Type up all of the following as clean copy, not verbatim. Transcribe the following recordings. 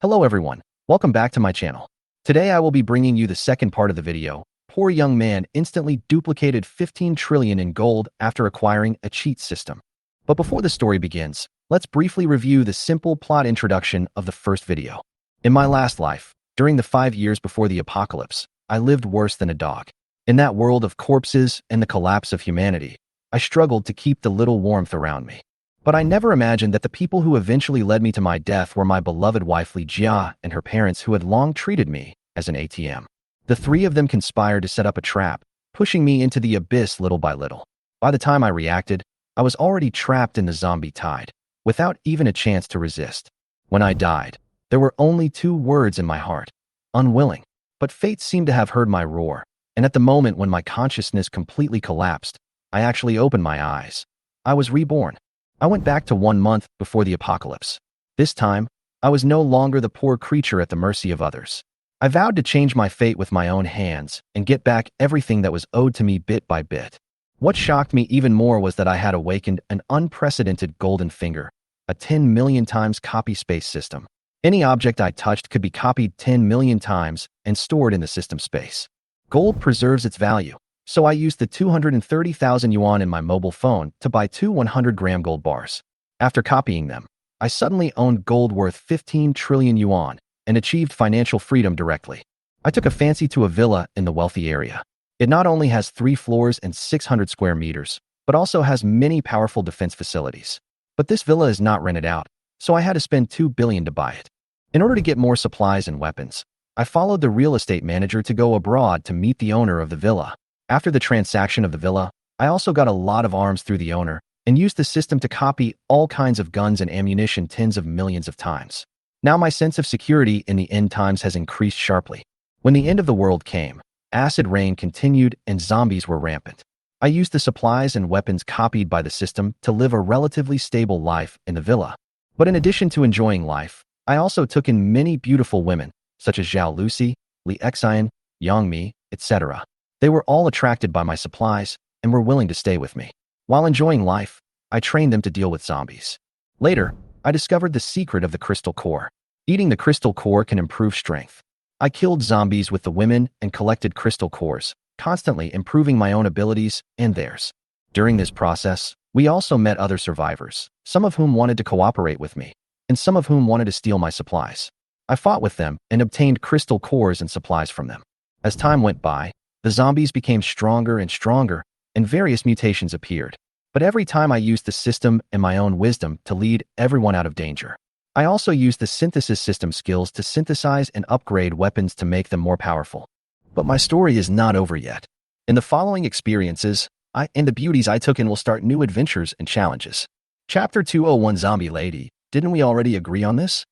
Hello everyone, welcome back to my channel. Today I will be bringing you the second part of the video. Poor young man instantly duplicated 15 trillion in gold after acquiring a cheat system. But before the story begins, let's briefly review the simple plot introduction of the first video. In my last life, during the 5 years before the apocalypse, I lived worse than a dog. In that world of corpses and the collapse of humanity, I struggled to keep the little warmth around me. But I never imagined that the people who eventually led me to my death were my beloved wife Li Jia and her parents who had long treated me as an ATM. The three of them conspired to set up a trap, pushing me into the abyss little by little. By the time I reacted, I was already trapped in the zombie tide, without even a chance to resist. When I died, there were only 2 words in my heart: unwilling. But fate seemed to have heard my roar, and at the moment when my consciousness completely collapsed, I actually opened my eyes. I was reborn. I went back to 1 month before the apocalypse. This time, I was no longer the poor creature at the mercy of others. I vowed to change my fate with my own hands and get back everything that was owed to me bit by bit. What shocked me even more was that I had awakened an unprecedented golden finger, a 10 million times copy space system. Any object I touched could be copied 10 million times and stored in the system space. Gold preserves its value. So I used the 230,000 yuan in my mobile phone to buy 2 100-gram gold bars. After copying them, I suddenly owned gold worth 15 trillion yuan and achieved financial freedom directly. I took a fancy to a villa in the wealthy area. It not only has 3 floors and 600 square meters, but also has many powerful defense facilities. But this villa is not rented out, so I had to spend 2 billion to buy it. In order to get more supplies and weapons, I followed the real estate manager to go abroad to meet the owner of the villa. After the transaction of the villa, I also got a lot of arms through the owner and used the system to copy all kinds of guns and ammunition tens of millions of times. Now my sense of security in the end times has increased sharply. When the end of the world came, acid rain continued and zombies were rampant. I used the supplies and weapons copied by the system to live a relatively stable life in the villa. But in addition to enjoying life, I also took in many beautiful women, such as Zhao Lucy, Li Xian, Yang Mi, etc. They were all attracted by my supplies and were willing to stay with me. While enjoying life, I trained them to deal with zombies. Later, I discovered the secret of the crystal core. Eating the crystal core can improve strength. I killed zombies with the women and collected crystal cores, constantly improving my own abilities and theirs. During this process, we also met other survivors, some of whom wanted to cooperate with me, and some of whom wanted to steal my supplies. I fought with them and obtained crystal cores and supplies from them. As time went by, the zombies became stronger and stronger, and various mutations appeared. But every time I used the system and my own wisdom to lead everyone out of danger. I also used the synthesis system skills to synthesize and upgrade weapons to make them more powerful. But my story is not over yet. In the following experiences, and the beauties I took in will start new adventures and challenges. Chapter 201 Zombie Lady. Didn't we already agree on this?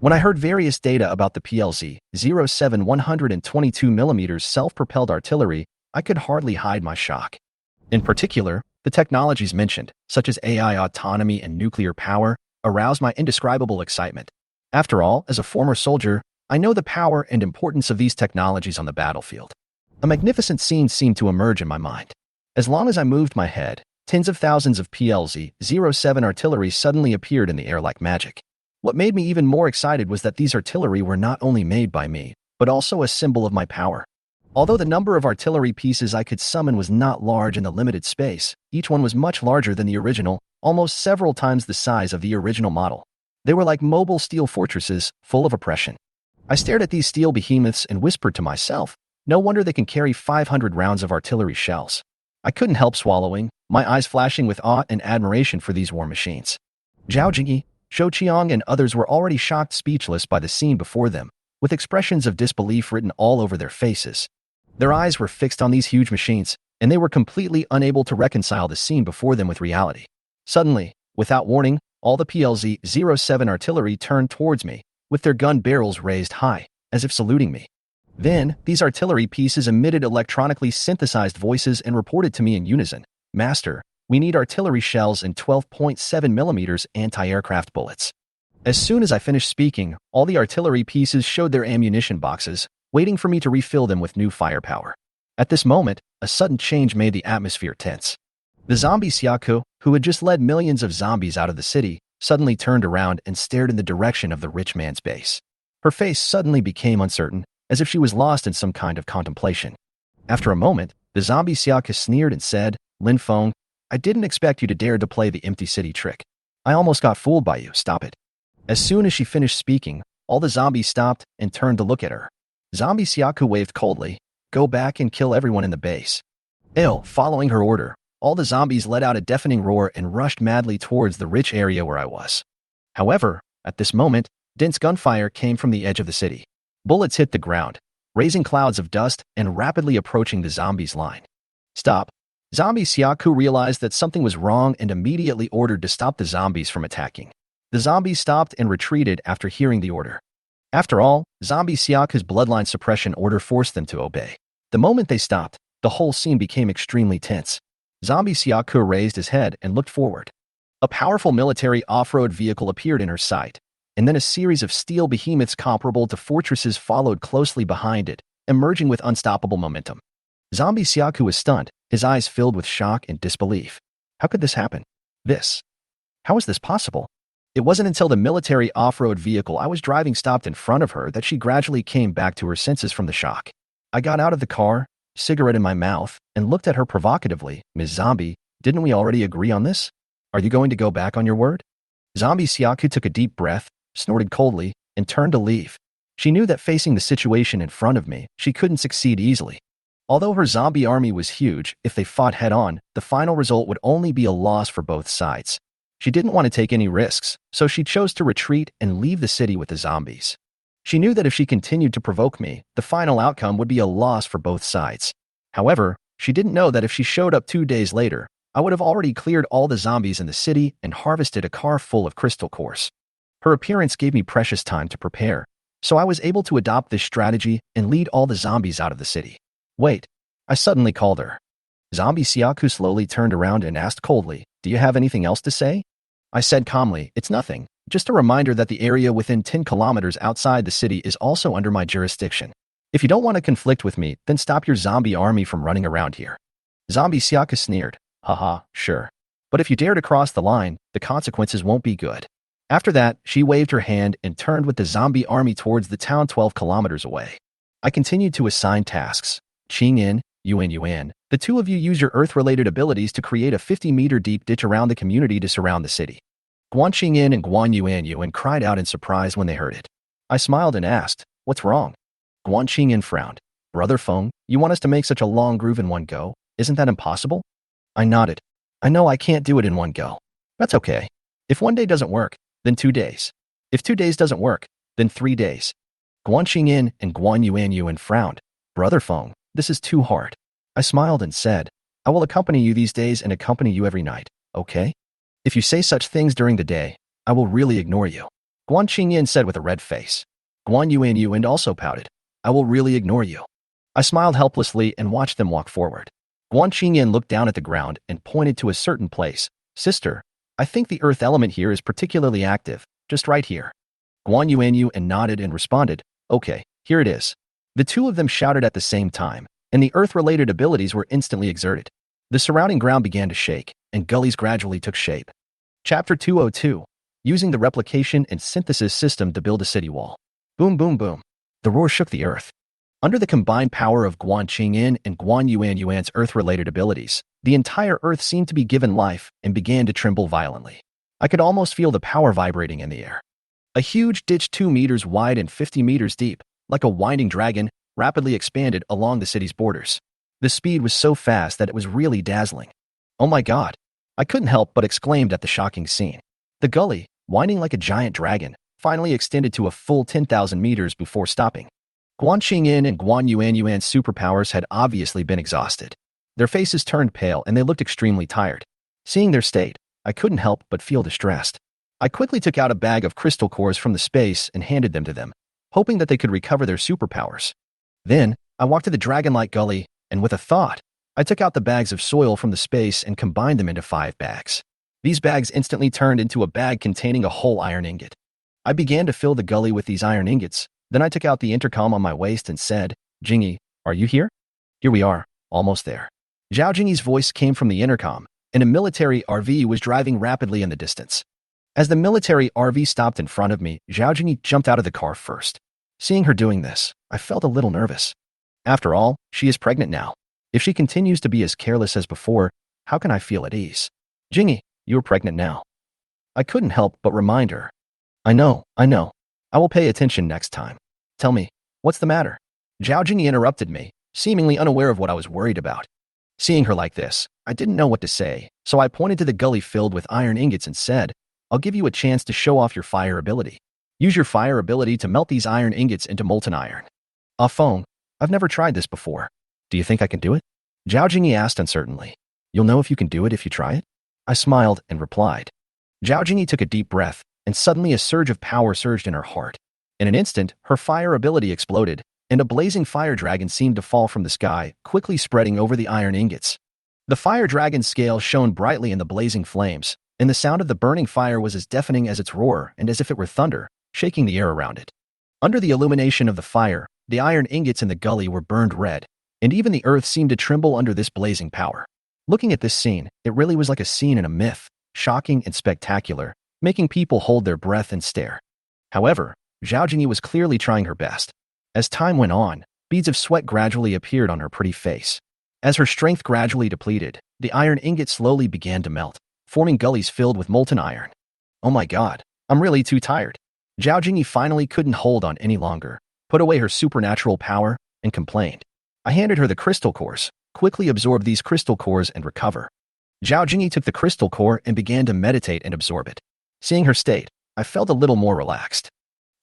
When I heard various data about the PLZ 07 122mm self-propelled artillery, I could hardly hide my shock. In particular, the technologies mentioned, such as AI autonomy and nuclear power, aroused my indescribable excitement. After all, as a former soldier, I know the power and importance of these technologies on the battlefield. A magnificent scene seemed to emerge in my mind. As long as I moved my head, tens of thousands of PLZ 07 artillery suddenly appeared in the air like magic. What made me even more excited was that these artillery were not only made by me, but also a symbol of my power. Although the number of artillery pieces I could summon was not large in the limited space, each one was much larger than the original, almost several times the size of the original model. They were like mobile steel fortresses, full of oppression. I stared at these steel behemoths and whispered to myself, no wonder they can carry 500 rounds of artillery shells. I couldn't help swallowing, my eyes flashing with awe and admiration for these war machines. Zhao Jingyi, Shou Qiang and others were already shocked speechless by the scene before them, with expressions of disbelief written all over their faces. Their eyes were fixed on these huge machines, and they were completely unable to reconcile the scene before them with reality. Suddenly, without warning, all the PLZ 07 artillery turned towards me, with their gun barrels raised high, as if saluting me. Then, these artillery pieces emitted electronically synthesized voices and reported to me in unison, "Master, we need artillery shells and 12.7mm anti-aircraft bullets." As soon as I finished speaking, all the artillery pieces showed their ammunition boxes, waiting for me to refill them with new firepower. At this moment, a sudden change made the atmosphere tense. The zombie Siaka, who had just led millions of zombies out of the city, suddenly turned around and stared in the direction of the rich man's base. Her face suddenly became uncertain, as if she was lost in some kind of contemplation. After a moment, the zombie Siaka sneered and said, "Lin Feng, I didn't expect you to dare to play the empty city trick. I almost got fooled by you, stop it." As soon as she finished speaking, all the zombies stopped and turned to look at her. Zombie Siaku waved coldly, "Go back and kill everyone in the base." Following her order, all the zombies let out a deafening roar and rushed madly towards the rich area where I was. However, at this moment, dense gunfire came from the edge of the city. Bullets hit the ground, raising clouds of dust and rapidly approaching the zombies' line. "Stop." Zombie Siaku realized that something was wrong and immediately ordered to stop the zombies from attacking. The zombies stopped and retreated after hearing the order. After all, Zombie Siaka's bloodline suppression order forced them to obey. The moment they stopped, the whole scene became extremely tense. Zombie Siaku raised his head and looked forward. A powerful military off-road vehicle appeared in her sight, and then a series of steel behemoths comparable to fortresses followed closely behind it, emerging with unstoppable momentum. Zombie Siaku was stunned, his eyes filled with shock and disbelief. How could this happen? How is this possible? It wasn't until the military off-road vehicle I was driving stopped in front of her that she gradually came back to her senses from the shock. I got out of the car, cigarette in my mouth, and looked at her provocatively. "Ms. Zombie, didn't we already agree on this? Are you going to go back on your word?" Zombie Siaku took a deep breath, snorted coldly, and turned to leave. She knew that facing the situation in front of me, she couldn't succeed easily. Although her zombie army was huge, if they fought head-on, the final result would only be a loss for both sides. She didn't want to take any risks, so she chose to retreat and leave the city with the zombies. She knew that if she continued to provoke me, the final outcome would be a loss for both sides. However, she didn't know that if she showed up 2 days later, I would have already cleared all the zombies in the city and harvested a car full of crystal cores. Her appearance gave me precious time to prepare, so I was able to adopt this strategy and lead all the zombies out of the city. "Wait," I suddenly called her. Zombie Siaku slowly turned around and asked coldly, "Do you have anything else to say?" I said calmly, "It's nothing, just a reminder that the area within 10 kilometers outside the city is also under my jurisdiction. If you don't want to conflict with me, then stop your zombie army from running around here." Zombie Siaka sneered, "Haha, sure. But if you dare to cross the line, the consequences won't be good." After that, she waved her hand and turned with the zombie army towards the town 12 kilometers away. I continued to assign tasks. Qing Yuan, the two of you use your Earth-related abilities to create a 50-meter deep ditch around the community to surround the city. Guan Qingyin and Guan Yuan cried out in surprise when they heard it. I smiled and asked, "What's wrong?" Guan Qingyin frowned. "Brother Feng, you want us to make such a long groove in one go? Isn't that impossible?" I nodded. "I know I can't do it in one go. That's okay. If 1 day doesn't work, then 2 days. If 2 days doesn't work, then 3 days." Guan Qingyin and Guan Yuan frowned. "Brother Feng, this is too hard." I smiled and said, "I will accompany you these days and accompany you every night, okay? If you say such things during the day, I will really ignore you." Guan Qingyin said with a red face. Guan Yuan also pouted. "I will really ignore you." I smiled helplessly and watched them walk forward. Guan Qingyin looked down at the ground and pointed to a certain place. "Sister, I think the earth element here is particularly active, just right here." Guan Yuan nodded and responded, "Okay, here it is." The two of them shouted at the same time, and the earth-related abilities were instantly exerted. The surrounding ground began to shake, and gullies gradually took shape. Chapter 202. Using the replication and synthesis system to build a city wall. Boom, boom, boom. The roar shook the earth. Under the combined power of Guan Qingyin and Guan Yuan's earth-related abilities, the entire earth seemed to be given life and began to tremble violently. I could almost feel the power vibrating in the air. A huge ditch 2 meters wide and 50 meters deep, like a winding dragon, rapidly expanded along the city's borders. The speed was so fast that it was really dazzling. "Oh my God!" I couldn't help but exclaimed at the shocking scene. The gully, winding like a giant dragon, finally extended to a full 10,000 meters before stopping. Guan Qingyin and Guan Yuan's superpowers had obviously been exhausted. Their faces turned pale and they looked extremely tired. Seeing their state, I couldn't help but feel distressed. I quickly took out a bag of crystal cores from the space and handed them to them, hoping that they could recover their superpowers. Then, I walked to the dragon-like gully, and with a thought, I took out the bags of soil from the space and combined them into 5 bags. These bags instantly turned into a bag containing a whole iron ingot. I began to fill the gully with these iron ingots. Then I took out the intercom on my waist and said, "Jingy, are you here?" "Here we are, almost there." Zhao Jingyi's voice came from the intercom, and a military RV was driving rapidly in the distance. As the military RV stopped in front of me, Zhao Jingyi jumped out of the car first. Seeing her doing this, I felt a little nervous. After all, she is pregnant now. If she continues to be as careless as before, how can I feel at ease? Jingy, you are pregnant now. I couldn't help but remind her. I know. I will pay attention next time. Tell me, what's the matter? Zhao Jingy interrupted me, seemingly unaware of what I was worried about. Seeing her like this, I didn't know what to say, so I pointed to the gully filled with iron ingots and said, I'll give you a chance to show off your fire ability. Use your fire ability to melt these iron ingots into molten iron. Ah Feng, I've never tried this before. Do you think I can do it? Zhao Jingy asked uncertainly. You'll know if you can do it if you try it? I smiled and replied. Zhao Jingy took a deep breath, and suddenly a surge of power surged in her heart. In an instant, her fire ability exploded, and a blazing fire dragon seemed to fall from the sky, quickly spreading over the iron ingots. The fire dragon's scale shone brightly in the blazing flames, and the sound of the burning fire was as deafening as its roar and as if it were thunder, shaking the air around it. Under the illumination of the fire, the iron ingots in the gully were burned red, and even the earth seemed to tremble under this blazing power. Looking at this scene, it really was like a scene in a myth, shocking and spectacular, making people hold their breath and stare. However, Zhao Jingy was clearly trying her best. As time went on, beads of sweat gradually appeared on her pretty face. As her strength gradually depleted, the iron ingot slowly began to melt, forming gullies filled with molten iron. Oh my god, I'm really too tired. Zhao Jingy finally couldn't hold on any longer, put away her supernatural power, and complained. I handed her the crystal cores. Quickly absorb these crystal cores and recover. Zhao Jingy took the crystal core and began to meditate and absorb it. Seeing her state, I felt a little more relaxed.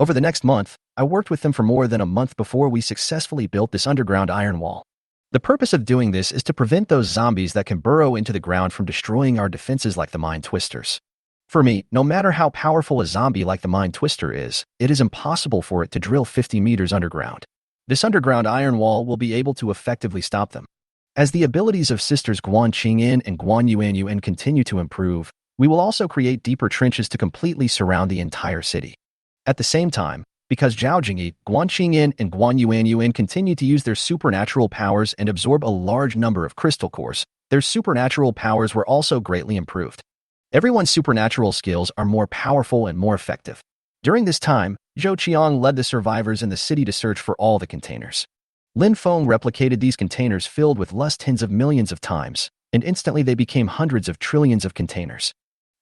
Over the next month, I worked with them for more than a month before we successfully built this underground iron wall. The purpose of doing this is to prevent those zombies that can burrow into the ground from destroying our defenses like the Mind Twisters. For me, no matter how powerful a zombie like the Mind Twister is, it is impossible for it to drill 50 meters underground. This underground iron wall will be able to effectively stop them. As the abilities of sisters Guan Qingyan and Guan Yuanyuan continue to improve, we will also create deeper trenches to completely surround the entire city. At the same time, because Zhao Jingy, Guan Qingyan, and Guan Yuanyuan continue to use their supernatural powers and absorb a large number of crystal cores, their supernatural powers were also greatly improved. Everyone's supernatural skills are more powerful and more effective. During this time, Zhou Qiang led the survivors in the city to search for all the containers. Lin Feng replicated these containers filled with lust tens of millions of times, and instantly they became hundreds of trillions of containers.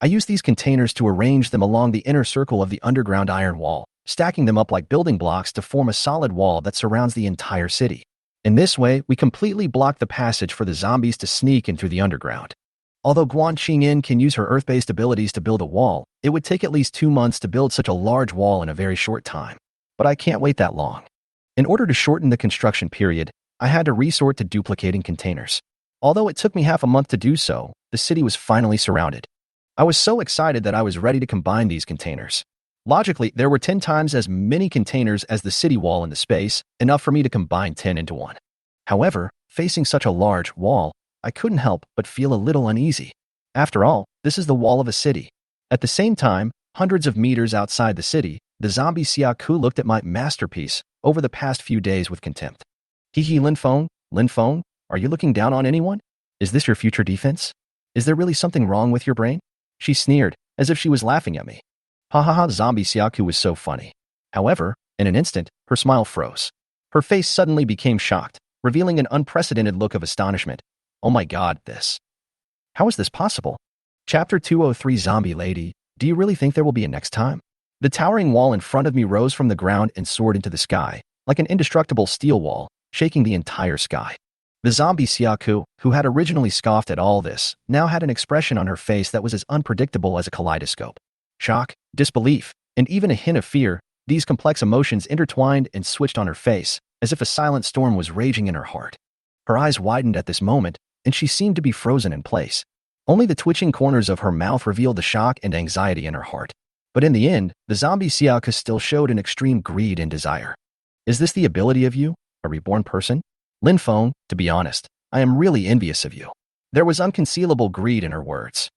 I used these containers to arrange them along the inner circle of the underground iron wall, stacking them up like building blocks to form a solid wall that surrounds the entire city. In this way, we completely blocked the passage for the zombies to sneak in through the underground. Although Guan Qingyan can use her earth-based abilities to build a wall, it would take at least 2 months to build such a large wall in a very short time. But I can't wait that long. In order to shorten the construction period, I had to resort to duplicating containers. Although it took me half a month to do so, the city was finally surrounded. I was so excited that I was ready to combine these containers. Logically, there were 10 times as many containers as the city wall in the space, enough for me to combine 10 into one. However, facing such a large wall, I couldn't help but feel a little uneasy. After all, this is the wall of a city. At the same time, hundreds of meters outside the city, the zombie Siaka looked at my masterpiece over the past few days with contempt. Hee Lin Feng, are you looking down on anyone? Is this your future defense? Is there really something wrong with your brain? She sneered, as if she was laughing at me. Ha ha ha, zombie Siaka was so funny. However, in an instant, her smile froze. Her face suddenly became shocked, revealing an unprecedented look of astonishment. Oh my god, this. How is this possible? Chapter 203 Zombie Lady, do you really think there will be a next time? The towering wall in front of me rose from the ground and soared into the sky, like an indestructible steel wall, shaking the entire sky. The zombie Siaka, who had originally scoffed at all this, now had an expression on her face that was as unpredictable as a kaleidoscope. Shock, disbelief, and even a hint of fear, these complex emotions intertwined and switched on her face, as if a silent storm was raging in her heart. Her eyes widened at this moment, and she seemed to be frozen in place. Only the twitching corners of her mouth revealed the shock and anxiety in her heart. But in the end, the zombie Siaka still showed an extreme greed and desire. Is this the ability of you, a reborn person? Lin Feng, to be honest, I am really envious of you. There was unconcealable greed in her words.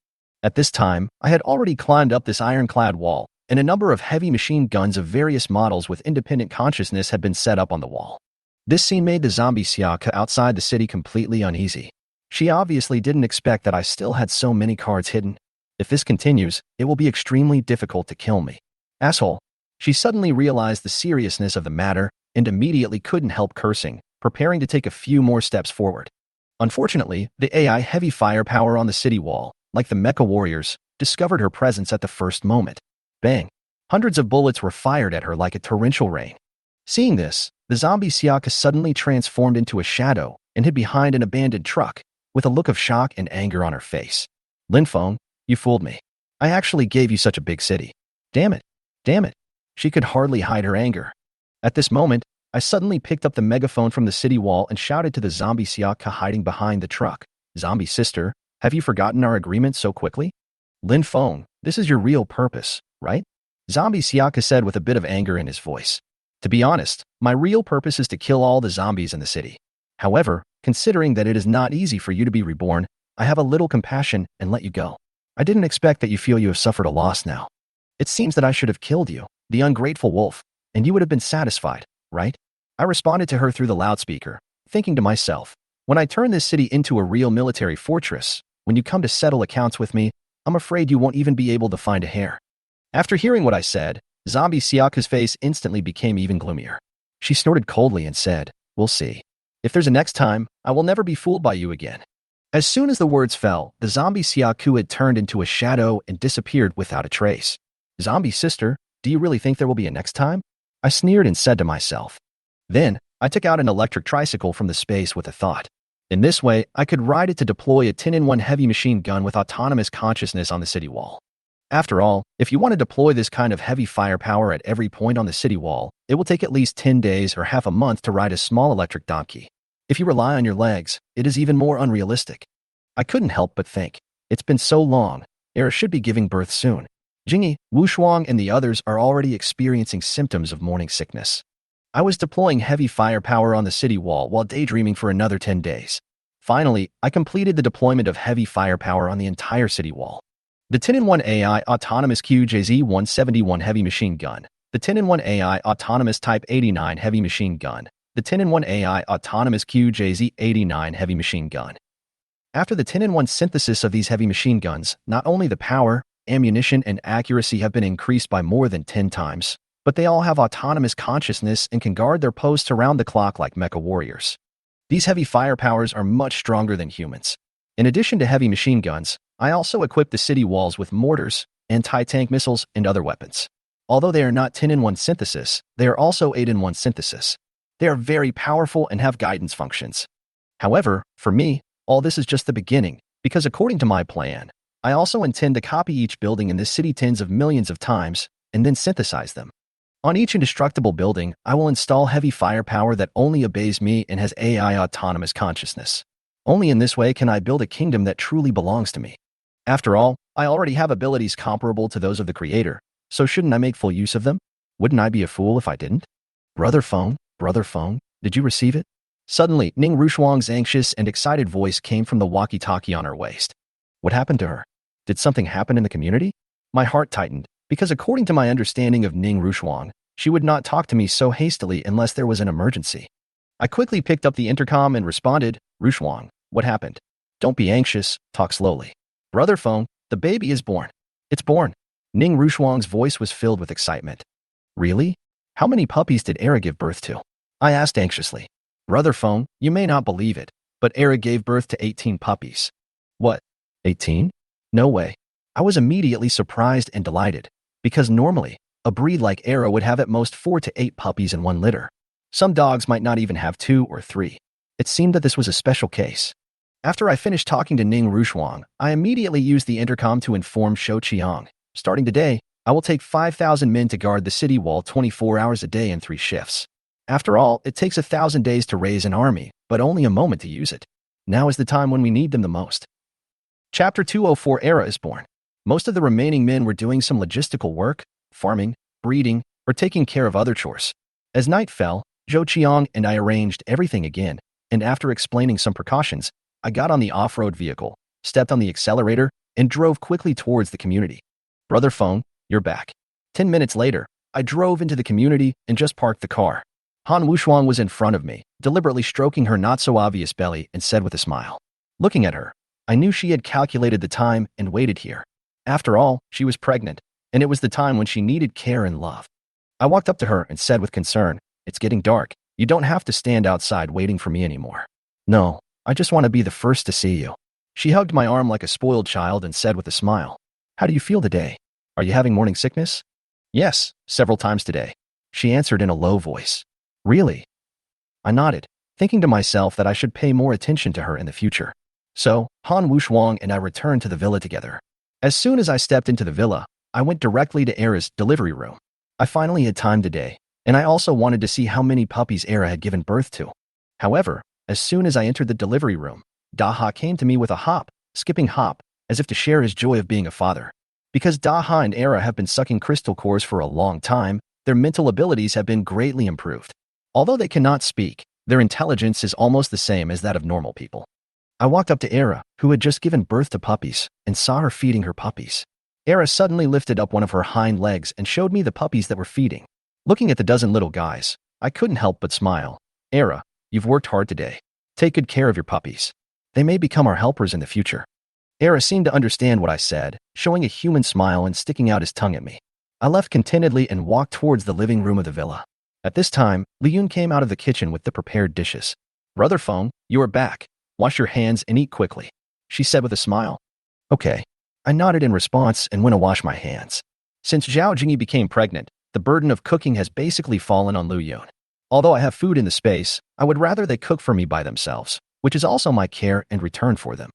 At this time, I had already climbed up this ironclad wall, and a number of heavy machine guns of various models with independent consciousness had been set up on the wall. This scene made the zombie Siaka outside the city completely uneasy. She obviously didn't expect that I still had so many cards hidden. If this continues, it will be extremely difficult to kill me. Asshole. She suddenly realized the seriousness of the matter and immediately couldn't help cursing, preparing to take a few more steps forward. Unfortunately, the AI heavy firepower on the city wall, like the mecha warriors, discovered her presence at the first moment. Bang! Hundreds of bullets were fired at her like a torrential rain. Seeing this, the zombie Siaka suddenly transformed into a shadow and hid behind an abandoned truck, with a look of shock and anger on her face. Lin Feng, you fooled me. I actually gave you such a big city. Damn it. Damn it. She could hardly hide her anger. At this moment, I suddenly picked up the megaphone from the city wall and shouted to the zombie Siaka hiding behind the truck. Zombie sister, have you forgotten our agreement so quickly? Lin Feng, this is your real purpose, right? Zombie Siaka said with a bit of anger in his voice. To be honest, my real purpose is to kill all the zombies in the city. However, considering that it is not easy for you to be reborn, I have a little compassion and let you go. I didn't expect that you feel you have suffered a loss now. It seems that I should have killed you, the ungrateful wolf, and you would have been satisfied, right? I responded to her through the loudspeaker, thinking to myself, when I turn this city into a real military fortress, when you come to settle accounts with me, I'm afraid you won't even be able to find a hair. After hearing what I said, Zombie Siaka's face instantly became even gloomier. She snorted coldly and said, we'll see. If there's a next time, I will never be fooled by you again. As soon as the words fell, the zombie Siaku had turned into a shadow and disappeared without a trace. Zombie sister, do you really think there will be a next time? I sneered and said to myself. Then, I took out an electric tricycle from the space with a thought. In this way, I could ride it to deploy a 10-in-1 heavy machine gun with autonomous consciousness on the city wall. After all, if you want to deploy this kind of heavy firepower at every point on the city wall, it will take at least 10 days or half a month to ride a small electric donkey. If you rely on your legs, it is even more unrealistic. I couldn't help but think, it's been so long, Era should be giving birth soon. Jingyi, Wushuang, and the others are already experiencing symptoms of morning sickness. I was deploying heavy firepower on the city wall while daydreaming for another 10 days. Finally, I completed the deployment of heavy firepower on the entire city wall. The 10-in-1 AI Autonomous QJZ-171 Heavy Machine Gun, the 10-in-1 AI Autonomous Type 89 Heavy Machine Gun, the 10-in-1 AI Autonomous QJZ-89 Heavy Machine Gun. After the 10-in-1 synthesis of these heavy machine guns, not only the power, ammunition, and accuracy have been increased by more than 10 times, but they all have autonomous consciousness and can guard their posts around the clock like mecha warriors. These heavy firepowers are much stronger than humans. In addition to heavy machine guns, I also equipped the city walls with mortars, anti-tank missiles, and other weapons. Although they are not 10-in-1 synthesis, they are also 8-in-1 synthesis. They are very powerful and have guidance functions. However, for me, all this is just the beginning, because according to my plan, I also intend to copy each building in this city tens of millions of times, and then synthesize them. On each indestructible building, I will install heavy firepower that only obeys me and has AI autonomous consciousness. Only in this way can I build a kingdom that truly belongs to me. After all, I already have abilities comparable to those of the creator, so shouldn't I make full use of them? Wouldn't I be a fool if I didn't? Brother Feng, did you receive it? Suddenly, Ning Rushuang's anxious and excited voice came from the walkie-talkie on her waist. What happened to her? Did something happen in the community? My heart tightened, because according to my understanding of Ning Rushuang, she would not talk to me so hastily unless there was an emergency. I quickly picked up the intercom and responded, Rushuang, what happened? Don't be anxious, talk slowly. Brother Feng, the baby is born. It's born. Ning Rushuang's voice was filled with excitement. Really? How many puppies did Era give birth to? I asked anxiously. Brother Feng, you may not believe it, but Era gave birth to 18 puppies. What? 18? No way. I was immediately surprised and delighted, because normally, a breed like Era would have at most 4 to 8 puppies in one litter. Some dogs might not even have 2 or 3. It seemed that this was a special case. After I finished talking to Ning Rushuang, I immediately used the intercom to inform Shou Qiang. Starting today, I will take 5,000 men to guard the city wall 24 hours a day in 3 shifts. After all, it takes 1,000 days to raise an army, but only a moment to use it. Now is the time when we need them the most. Chapter 204 Era is born. Most of the remaining men were doing some logistical work, farming, breeding, or taking care of other chores. As night fell, Zhou Qiang and I arranged everything again, and after explaining some precautions, I got on the off-road vehicle, stepped on the accelerator, and drove quickly towards the community. Brother Feng, you're back. 10 minutes later, I drove into the community and just parked the car. Han Wushuang was in front of me, deliberately stroking her not-so-obvious belly, and said with a smile. Looking at her, I knew she had calculated the time and waited here. After all, she was pregnant, and it was the time when she needed care and love. I walked up to her and said with concern, "It's getting dark. You don't have to stand outside waiting for me anymore." "No, I just want to be the first to see you." She hugged my arm like a spoiled child and said with a smile, "How do you feel today? Are you having morning sickness?" "Yes, several times today," she answered in a low voice. "Really?" I nodded, thinking to myself that I should pay more attention to her in the future. So, Han Wushwang and I returned to the villa together. As soon as I stepped into the villa, I went directly to Era's delivery room. I finally had time today, and I also wanted to see how many puppies Era had given birth to. However, as soon as I entered the delivery room, Daha came to me with a hop, skipping hop, as if to share his joy of being a father. Because Daha and Era have been sucking crystal cores for a long time, their mental abilities have been greatly improved. Although they cannot speak, their intelligence is almost the same as that of normal people. I walked up to Era, who had just given birth to puppies, and saw her feeding her puppies. Era suddenly lifted up one of her hind legs and showed me the puppies that were feeding. Looking at the dozen little guys, I couldn't help but smile. "Era, you've worked hard today. Take good care of your puppies. They may become our helpers in the future." Era seemed to understand what I said, showing a human smile and sticking out his tongue at me. I left contentedly and walked towards the living room of the villa. At this time, Li Yun came out of the kitchen with the prepared dishes. "Brother Feng, you are back. Wash your hands and eat quickly," she said with a smile. "Okay." I nodded in response and went to wash my hands. Since Zhao Jingyi became pregnant, the burden of cooking has basically fallen on Lu Yun. Although I have food in the space, I would rather they cook for me by themselves, which is also my care and return for them.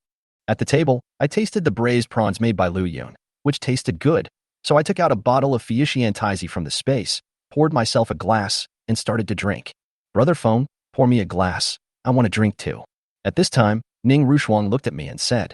At the table, I tasted the braised prawns made by Lu Yun, which tasted good, so I took out a bottle of Fiishiantaizi from the space, poured myself a glass, and started to drink. "Brother Feng, pour me a glass. I want to drink too." At this time, Ning Rushuang looked at me and said.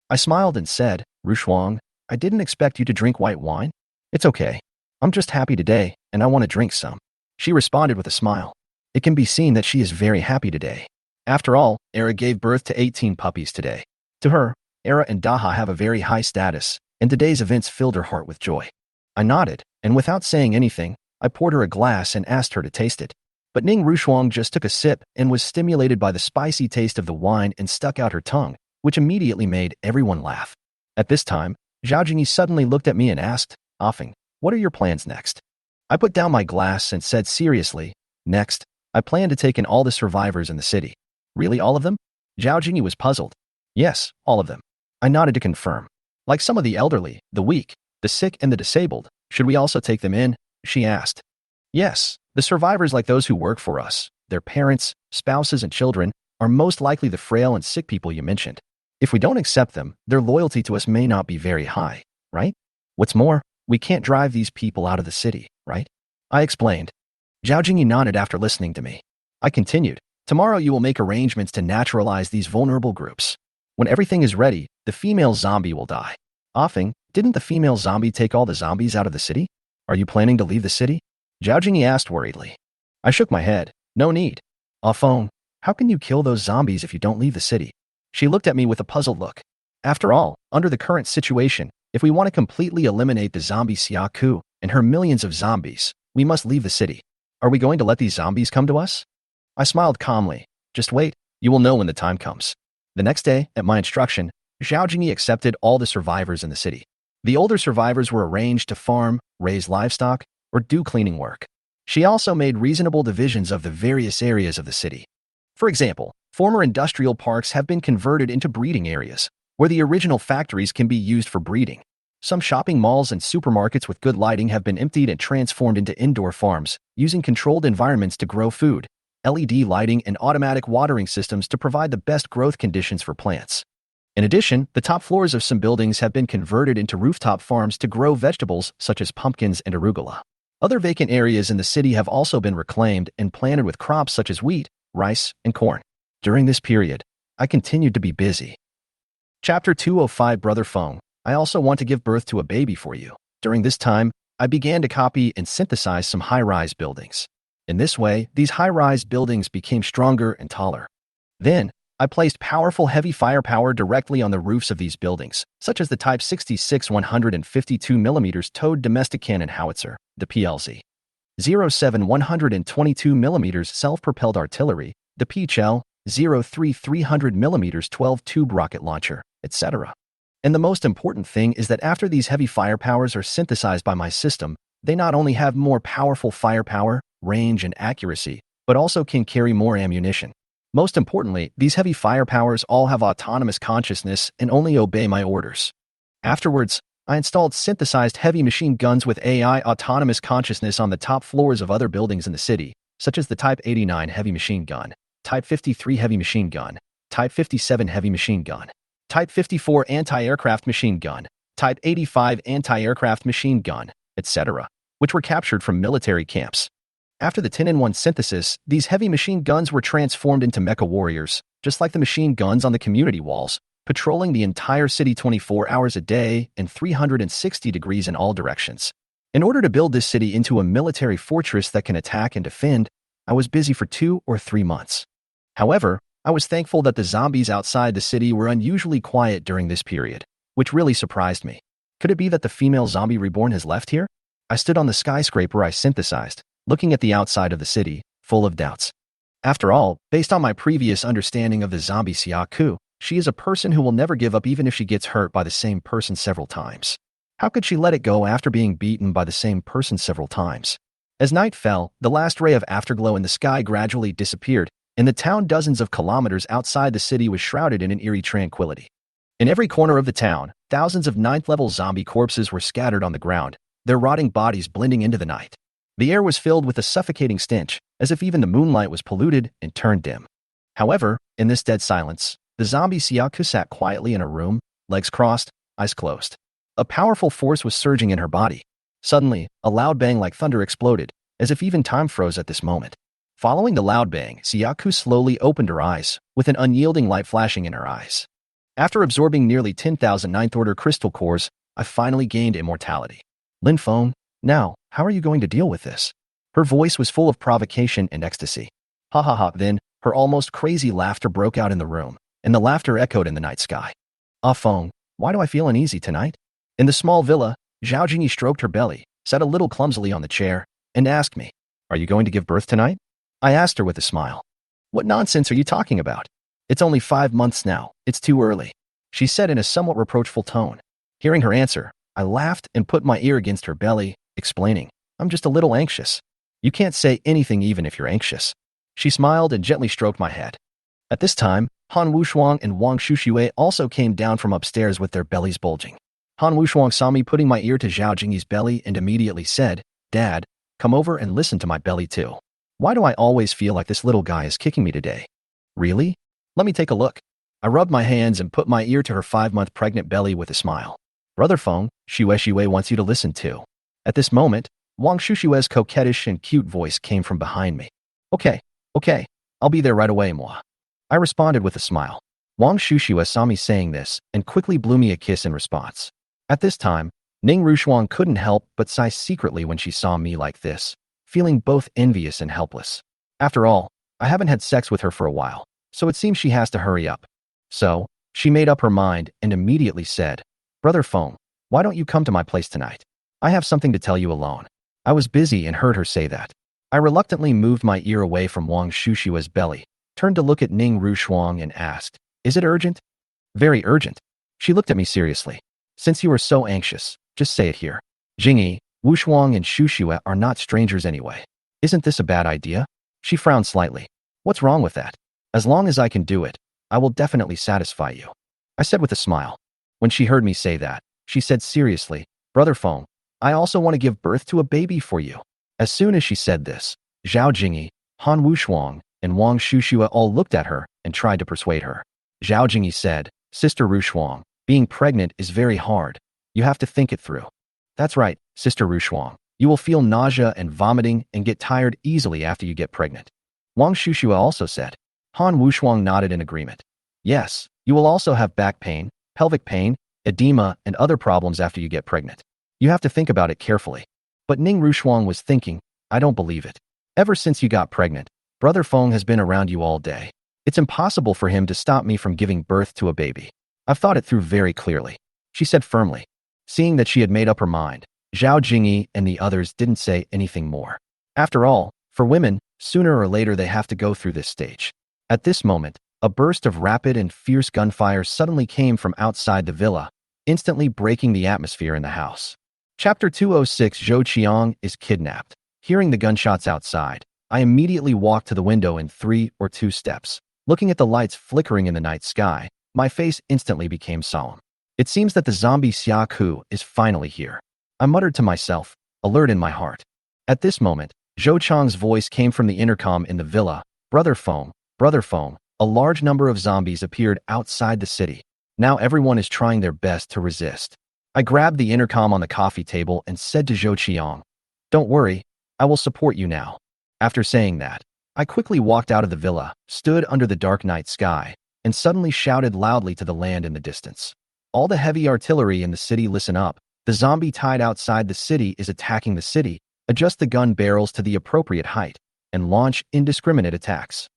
I smiled and said, "Rushuang, I didn't expect you to drink white wine. It's okay. I'm just happy today, and I want to drink some." She responded with a smile. It can be seen that she is very happy today. After all, Era gave birth to 18 puppies today. To her, Era and Daha have a very high status, and today's events filled her heart with joy. I nodded, and without saying anything, I poured her a glass and asked her to taste it. But Ning Rushuang just took a sip and was stimulated by the spicy taste of the wine and stuck out her tongue, which immediately made everyone laugh. At this time, Zhao Jingyi suddenly looked at me and asked, "Offing, what are your plans next?" I put down my glass and said seriously, "Next, I plan to take in all the survivors in the city." "Really all of them?" Zhao Jingyi was puzzled. "Yes, all of them." I nodded to confirm. "Like some of the elderly, the weak, the sick and the disabled, should we also take them in?" she asked. "Yes, the survivors like those who work for us, their parents, spouses and children, are most likely the frail and sick people you mentioned. If we don't accept them, their loyalty to us may not be very high, right? What's more, we can't drive these people out of the city, right?" I explained. Zhao Jingyi nodded after listening to me. I continued, "Tomorrow you will make arrangements to naturalize these vulnerable groups. When everything is ready, the female zombie will die." "Offing, didn't the female zombie take all the zombies out of the city? Are you planning to leave the city?" Zhao Jingyi asked worriedly. I shook my head. "No need." "Offeng, how can you kill those zombies if you don't leave the city?" She looked at me with a puzzled look. "After all, under the current situation, if we want to completely eliminate the zombie Siaka and her millions of zombies, we must leave the city. Are we going to let these zombies come to us?" I smiled calmly. "Just wait, you will know when the time comes." The next day, at my instruction, Zhao Jingyi accepted all the survivors in the city. The older survivors were arranged to farm, raise livestock, or do cleaning work. She also made reasonable divisions of the various areas of the city. For example, former industrial parks have been converted into breeding areas, where the original factories can be used for breeding. Some shopping malls and supermarkets with good lighting have been emptied and transformed into indoor farms, using controlled environments to grow food, LED lighting and automatic watering systems to provide the best growth conditions for plants. In addition, the top floors of some buildings have been converted into rooftop farms to grow vegetables such as pumpkins and arugula. Other vacant areas in the city have also been reclaimed and planted with crops such as wheat, rice, and corn. During this period, I continued to be busy. Chapter 205 Brother Feng, I also want to give birth to a baby for you. During this time, I began to copy and synthesize some high-rise buildings. In this way, these high-rise buildings became stronger and taller. Then, I placed powerful heavy firepower directly on the roofs of these buildings, such as the Type 66 152mm towed domestic cannon howitzer, the PLZ. 07 122mm self-propelled artillery, the PCHL, 03 300mm 12-tube rocket launcher, etc. And the most important thing is that after these heavy firepowers are synthesized by my system, They not only have more powerful firepower, range, and accuracy, but also can carry more ammunition. Most importantly, these heavy firepowers all have autonomous consciousness and only obey my orders. Afterwards, I installed synthesized heavy machine guns with AI autonomous consciousness on the top floors of other buildings in the city, such as the Type 89 heavy machine gun, Type 53 heavy machine gun, Type 57 heavy machine gun, Type 54 anti-aircraft machine gun, Type 85 anti-aircraft machine gun, etc., which were captured from military camps. After the 10-in-1 synthesis, these heavy machine guns were transformed into mecha warriors, just like the machine guns on the community walls, patrolling the entire city 24 hours a day and 360 degrees in all directions. In order to build this city into a military fortress that can attack and defend, I was busy for 2 or 3 months. However, I was thankful that the zombies outside the city were unusually quiet during this period, which really surprised me. Could it be that the female zombie reborn has left here? I stood on the skyscraper I synthesized, looking at the outside of the city, full of doubts. After all, based on my previous understanding of the zombie Siaka, she is a person who will never give up even if she gets hurt by the same person several times. How could she let it go after being beaten by the same person several times? As night fell, the last ray of afterglow in the sky gradually disappeared, and the town dozens of kilometers outside the city was shrouded in an eerie tranquility. In every corner of the town, thousands of ninth-level zombie corpses were scattered on the ground, their rotting bodies blending into the night. The air was filled with a suffocating stench, as if even the moonlight was polluted and turned dim. However, in this dead silence, the zombie Siaka sat quietly in a room, legs crossed, eyes closed. A powerful force was surging in her body. Suddenly, a loud bang like thunder exploded, as if even time froze at this moment. Following the loud bang, Siaka slowly opened her eyes, with an unyielding light flashing in her eyes. After absorbing nearly 10,000 ninth-order crystal cores, I finally gained immortality. Lin Feng, now, how are you going to deal with this? Her voice was full of provocation and ecstasy. Ha ha ha, then, her almost crazy laughter broke out in the room, and the laughter echoed in the night sky. Ah Feng, why do I feel uneasy tonight? In the small villa, Zhao Jingyi stroked her belly, sat a little clumsily on the chair, and asked me, "Are you going to give birth tonight?" I asked her with a smile. "What nonsense are you talking about? It's only 5 months now, it's too early," she said in a somewhat reproachful tone. Hearing her answer, I laughed and put my ear against her belly, explaining, "I'm just a little anxious." "You can't say anything even if you're anxious." She smiled and gently stroked my head. At this time, Han Wushuang and Wang Shuxue also came down from upstairs with their bellies bulging. Han Wushuang saw me putting my ear to Zhao Jingyi's belly and immediately said, "Dad, come over and listen to my belly too. Why do I always feel like this little guy is kicking me today?" "Really? Let me take a look." I rubbed my hands and put my ear to her 5-month pregnant belly with a smile. "Brother Feng, Shue wants you to listen too." At this moment, Wang Shushue's coquettish and cute voice came from behind me. Okay, I'll be there right away, moi." I responded with a smile. Wang Shushue saw me saying this and quickly blew me a kiss in response. At this time, Ning Rushuang couldn't help but sigh secretly when she saw me like this, feeling both envious and helpless. After all, I haven't had sex with her for a while, so it seems she has to hurry up. So, she made up her mind and immediately said, "Brother Feng, why don't you come to my place tonight? I have something to tell you alone." I was busy and heard her say that. I reluctantly moved my ear away from Wang Shushue's belly, turned to look at Ning Rushuang and asked, "Is it urgent?" "Very urgent." She looked at me seriously. "Since you are so anxious, just say it here." "Jingyi, Wushuang and Shushue are not strangers anyway. Isn't this a bad idea?" She frowned slightly. "What's wrong with that? As long as I can do it, I will definitely satisfy you," I said with a smile. When she heard me say that, she said seriously, "Brother Feng, I also want to give birth to a baby for you." As soon as she said this, Zhao Jingyi, Han Wushuang, and Wang Shushue all looked at her and tried to persuade her. Zhao Jingyi said, "Sister Rushuang, being pregnant is very hard. You have to think it through." "That's right, Sister Rushuang. You will feel nausea and vomiting and get tired easily after you get pregnant." Wang Shushue also said. Han Wushuang nodded in agreement. "Yes, you will also have back pain, pelvic pain, edema, and other problems after you get pregnant. You have to think about it carefully." But Ning Rushuang was thinking, "I don't believe it. Ever since you got pregnant, Brother Feng has been around you all day. It's impossible for him to stop me from giving birth to a baby. I've thought it through very clearly," she said firmly. Seeing that she had made up her mind, Zhao Jingyi and the others didn't say anything more. After all, for women, sooner or later they have to go through this stage. At this moment, a burst of rapid and fierce gunfire suddenly came from outside the villa, instantly breaking the atmosphere in the house. Chapter 206. Zhou Qiang is kidnapped. Hearing the gunshots outside, I immediately walked to the window in 3 or 2 steps. Looking at the lights flickering in the night sky, my face instantly became solemn. It seems that the zombie Siaka is finally here. I muttered to myself, alert in my heart. At this moment, Zhou Qiang's voice came from the intercom in the villa. Brother Foam, Brother Foam. A large number of zombies appeared outside the city. Now everyone is trying their best to resist. I grabbed the intercom on the coffee table and said to Zhou Qiang, "Don't worry, I will support you now." After saying that, I quickly walked out of the villa, stood under the dark night sky, and suddenly shouted loudly to the land in the distance. "All the heavy artillery in the city, listen up. The zombie tied outside the city is attacking the city. Adjust the gun barrels to the appropriate height and launch indiscriminate attacks."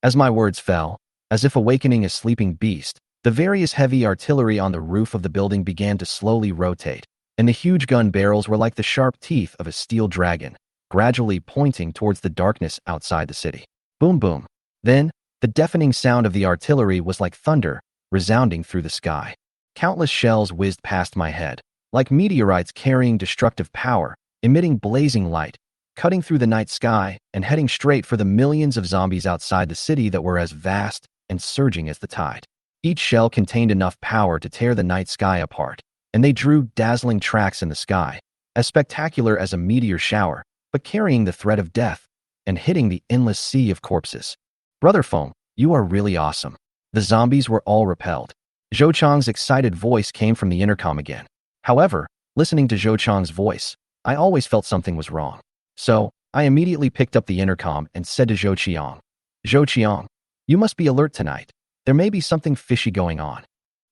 As my words fell, as if awakening a sleeping beast, the various heavy artillery on the roof of the building began to slowly rotate, and the huge gun barrels were like the sharp teeth of a steel dragon, gradually pointing towards the darkness outside the city. Boom, boom. Then, the deafening sound of the artillery was like thunder, resounding through the sky. Countless shells whizzed past my head, like meteorites carrying destructive power, emitting blazing light, cutting through the night sky and heading straight for the millions of zombies outside the city that were as vast and surging as the tide. Each shell contained enough power to tear the night sky apart, and they drew dazzling tracks in the sky, as spectacular as a meteor shower, but carrying the threat of death and hitting the endless sea of corpses. "Brother Foam, you are really awesome." The zombies were all repelled. Zhou Qiang's excited voice came from the intercom again. However, listening to Zhou Qiang's voice, I always felt something was wrong. So, I immediately picked up the intercom and said to Zhou Qiang, "Zhou Qiang, you must be alert tonight. There may be something fishy going on."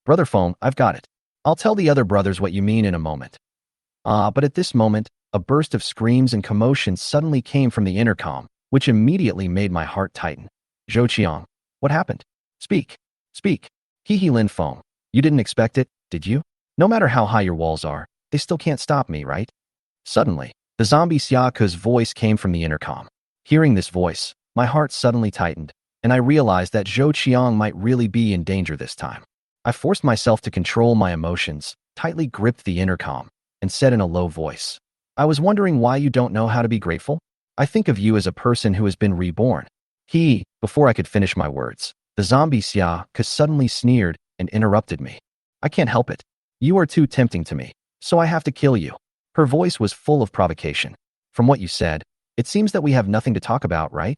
"Brother Foam, I've got it. I'll tell the other brothers what you mean in a moment." But at this moment, a burst of screams and commotion suddenly came from the intercom, which immediately made my heart tighten. "Zhou Qiang, what happened? Speak, speak." "Hee Lin Foam, you didn't expect it, did you? No matter how high your walls are, they still can't stop me, right?" Suddenly, the zombie Siaka's voice came from the intercom. Hearing this voice, my heart suddenly tightened, and I realized that Zhou Qiang might really be in danger this time. I forced myself to control my emotions, tightly gripped the intercom, and said in a low voice, "I was wondering why you don't know how to be grateful? I think of you as a person who has been reborn." Before I could finish my words, the zombie Siaka suddenly sneered and interrupted me. "I can't help it. You are too tempting to me, so I have to kill you." Her voice was full of provocation. "From what you said, it seems that we have nothing to talk about, right?"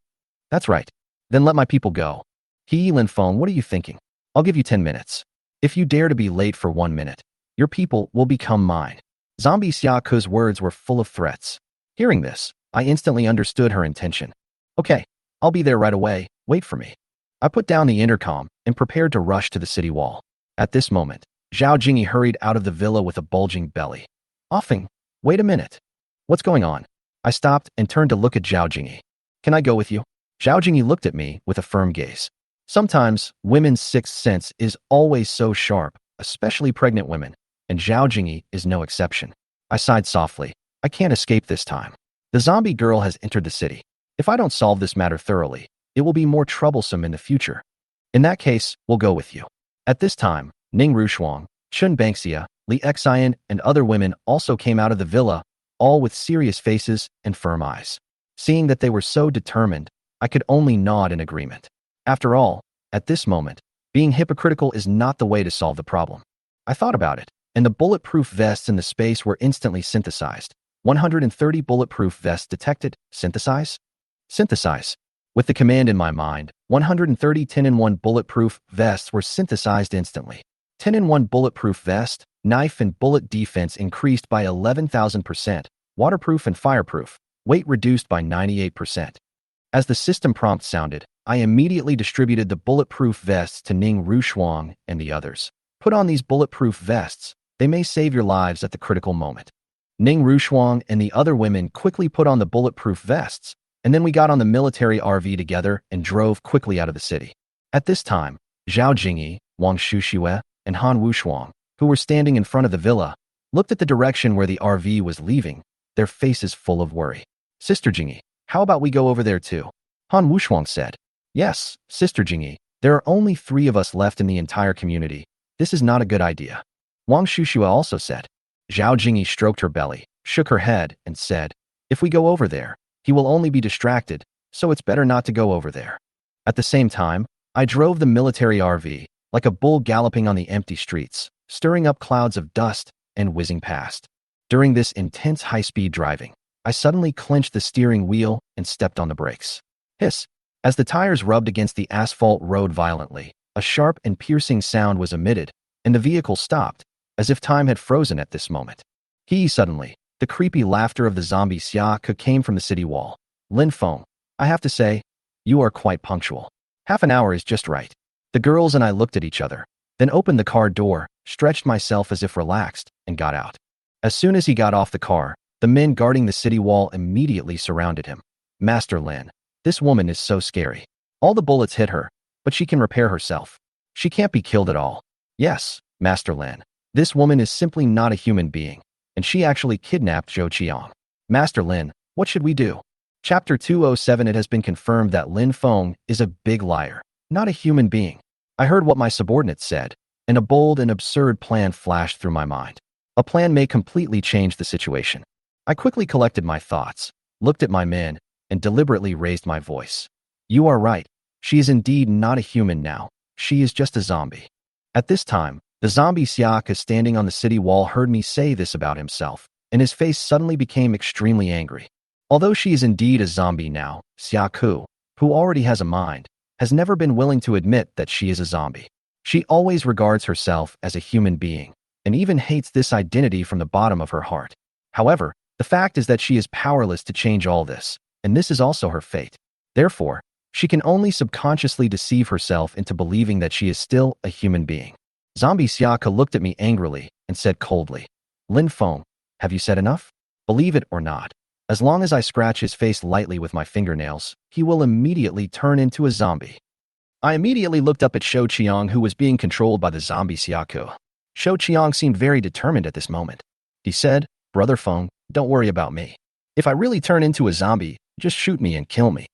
"That's right. Then let my people go." "Lin Feng, what are you thinking? I'll give you 10 minutes. If you dare to be late for 1 minute, your people will become mine." Zombie Siaka's words were full of threats. Hearing this, I instantly understood her intention. "Okay, I'll be there right away. Wait for me." I put down the intercom and prepared to rush to the city wall. At this moment, Zhao Jingyi hurried out of the villa with a bulging belly. "Offing, wait a minute. What's going on?" I stopped and turned to look at Zhao Jingyi. "Can I go with you?" Zhao Jingyi looked at me with a firm gaze. Sometimes, women's sixth sense is always so sharp, especially pregnant women, and Zhao Jingyi is no exception. I sighed softly. I can't escape this time. The zombie girl has entered the city. If I don't solve this matter thoroughly, it will be more troublesome in the future. In that case, we'll go with you. At this time, Ning Rushuang, Chun Bangxia, Li Xian, and other women also came out of the villa, all with serious faces and firm eyes. Seeing that they were so determined, I could only nod in agreement. After all, at this moment, being hypocritical is not the way to solve the problem. I thought about it, and the bulletproof vests in the space were instantly synthesized. 130 bulletproof vests detected. Synthesize? Synthesize. With the command in my mind, 130 10-in-1 bulletproof vests were synthesized instantly. 10-in-1 bulletproof vest, knife and bullet defense increased by 11,000%, waterproof and fireproof, weight reduced by 98%. As the system prompt sounded, I immediately distributed the bulletproof vests to Ning Rushuang and the others. Put on these bulletproof vests. They may save your lives at the critical moment. Ning Rushuang and the other women quickly put on the bulletproof vests, and then we got on the military RV together and drove quickly out of the city. At this time, Zhao Jingyi, Wang Shuxue, and Han Wushuang, who were standing in front of the villa, looked at the direction where the RV was leaving, their faces full of worry. "Sister Jingyi, how about we go over there too?" Han Wushuang said. "Yes, Sister Jingyi, there are only 3 of us left in the entire community. This is not a good idea." Wang Shuxue also said. Zhao Jingyi stroked her belly, shook her head, and said, "If we go over there, he will only be distracted, so it's better not to go over there." At the same time, I drove the military RV, like a bull galloping on the empty streets, stirring up clouds of dust and whizzing past. During this intense high-speed driving, I suddenly clenched the steering wheel and stepped on the brakes. Hiss! As the tires rubbed against the asphalt road violently, a sharp and piercing sound was emitted, and the vehicle stopped, as if time had frozen at this moment. Suddenly, the creepy laughter of the zombie Siaka came from the city wall. "Lin Feng, I have to say, you are quite punctual. Half an hour is just right." The girls and I looked at each other, then opened the car door, stretched myself as if relaxed, and got out. As soon as he got off the car, the men guarding the city wall immediately surrounded him. "Master Lin, this woman is so scary. All the bullets hit her, but she can repair herself. She can't be killed at all." "Yes, Master Lin, this woman is simply not a human being, and she actually kidnapped Zhou Qiang." "Master Lin, what should we do?" Chapter 207. It has been confirmed that Lin Feng is a big liar, not a human being. I heard what my subordinates said, and a bold and absurd plan flashed through my mind. A plan may completely change the situation. I quickly collected my thoughts, looked at my men, and deliberately raised my voice. "You are right. She is indeed not a human now. She is just a zombie." At this time, the zombie Siaka standing on the city wall heard me say this about himself, and his face suddenly became extremely angry. Although she is indeed a zombie now, Siaka, who already has a mind, has never been willing to admit that she is a zombie. She always regards herself as a human being, and even hates this identity from the bottom of her heart. However, the fact is that she is powerless to change all this, and this is also her fate. Therefore, she can only subconsciously deceive herself into believing that she is still a human being. Zombie Siaka looked at me angrily and said coldly, "Lin Feng, have you said enough? Believe it or not, as long as I scratch his face lightly with my fingernails, he will immediately turn into a zombie." I immediately looked up at Zhou Qiang, who was being controlled by the zombie Siaka. Zhou Qiang seemed very determined at this moment. He said, "Brother Feng, don't worry about me. If I really turn into a zombie, just shoot me and kill me."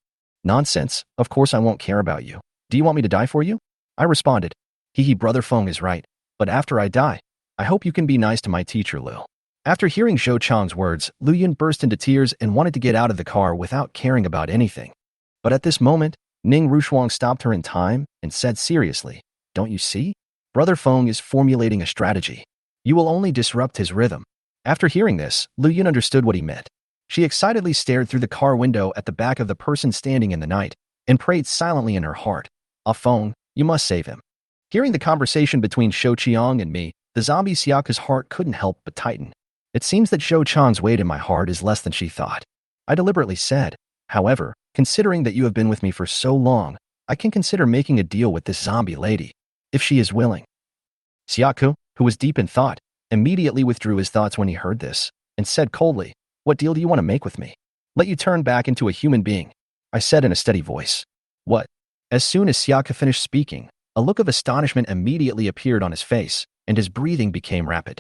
"Nonsense, of course I won't care about you. Do you want me to die for you?" I responded. Brother Feng is right, but after I die, I hope you can be nice to my teacher Liu." After hearing Zhou Qiang's words, Liu Yun burst into tears and wanted to get out of the car without caring about anything. But at this moment, Ning Rushuang stopped her in time and said seriously, "Don't you see? Brother Feng is formulating a strategy. You will only disrupt his rhythm." After hearing this, Liu Yun understood what he meant. She excitedly stared through the car window at the back of the person standing in the night and prayed silently in her heart, "Ah Feng, you must save him." Hearing the conversation between Zhou Qiang and me, the zombie Siaka's heart couldn't help but tighten. It seems that Zhou Qiang's weight in my heart is less than she thought. I deliberately said, "However, considering that you have been with me for so long, I can consider making a deal with this zombie lady, if she is willing." Siaka, who was deep in thought, immediately withdrew his thoughts when he heard this, and said coldly, "What deal do you want to make with me?" "Let you turn back into a human being," I said in a steady voice. "What?" As soon as Siaka finished speaking, a look of astonishment immediately appeared on his face, and his breathing became rapid.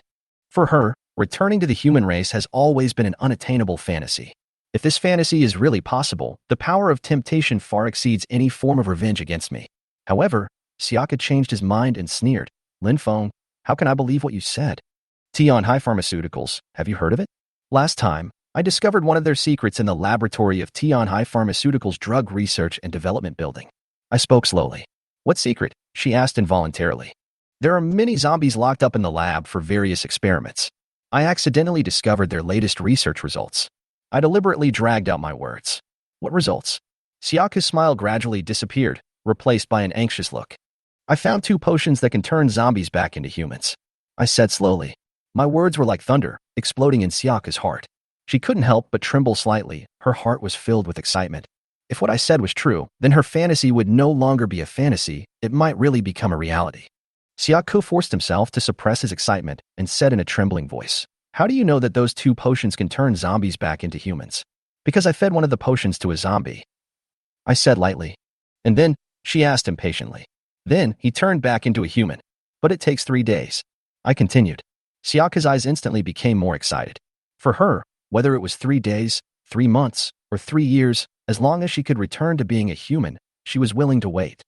For her, returning to the human race has always been an unattainable fantasy. If this fantasy is really possible, the power of temptation far exceeds any form of revenge against me. However, Siaka changed his mind and sneered, "Lin Feng, how can I believe what you said? Tian Hai Pharmaceuticals, have you heard of it? Last time, I discovered one of their secrets in the laboratory of Tian Hai Pharmaceuticals' drug research and development building." I spoke slowly. "What secret?" she asked involuntarily. "There are many zombies locked up in the lab for various experiments. I accidentally discovered their latest research results." I deliberately dragged out my words. "What results?" Siaka's smile gradually disappeared, replaced by an anxious look. "I found 2 potions that can turn zombies back into humans," I said slowly. My words were like thunder, exploding in Siaka's heart. She couldn't help but tremble slightly. Her heart was filled with excitement. If what I said was true, then her fantasy would no longer be a fantasy, it might really become a reality. Siaka forced himself to suppress his excitement and said in a trembling voice, "How do you know that those 2 potions can turn zombies back into humans?" "Because I fed one of the potions to a zombie," I said lightly. "And then?" she asked impatiently. "Then he turned back into a human. But it takes 3 days," I continued. Siaka's eyes instantly became more excited. For her, whether it was 3 days, 3 months, or 3 years, as long as she could return to being a human, she was willing to wait.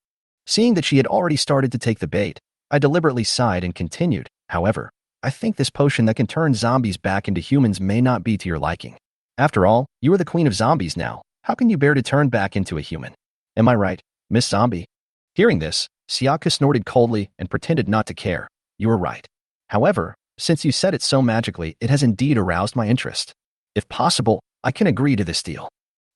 Seeing that she had already started to take the bait, I deliberately sighed and continued, "However, I think this potion that can turn zombies back into humans may not be to your liking. After all, you are the queen of zombies now. How can you bear to turn back into a human? Am I right, Miss Zombie? Hearing this, Siaka snorted coldly and pretended not to care. You are right. However, since you said it so magically, it has indeed aroused my interest. If possible, I can agree to this deal.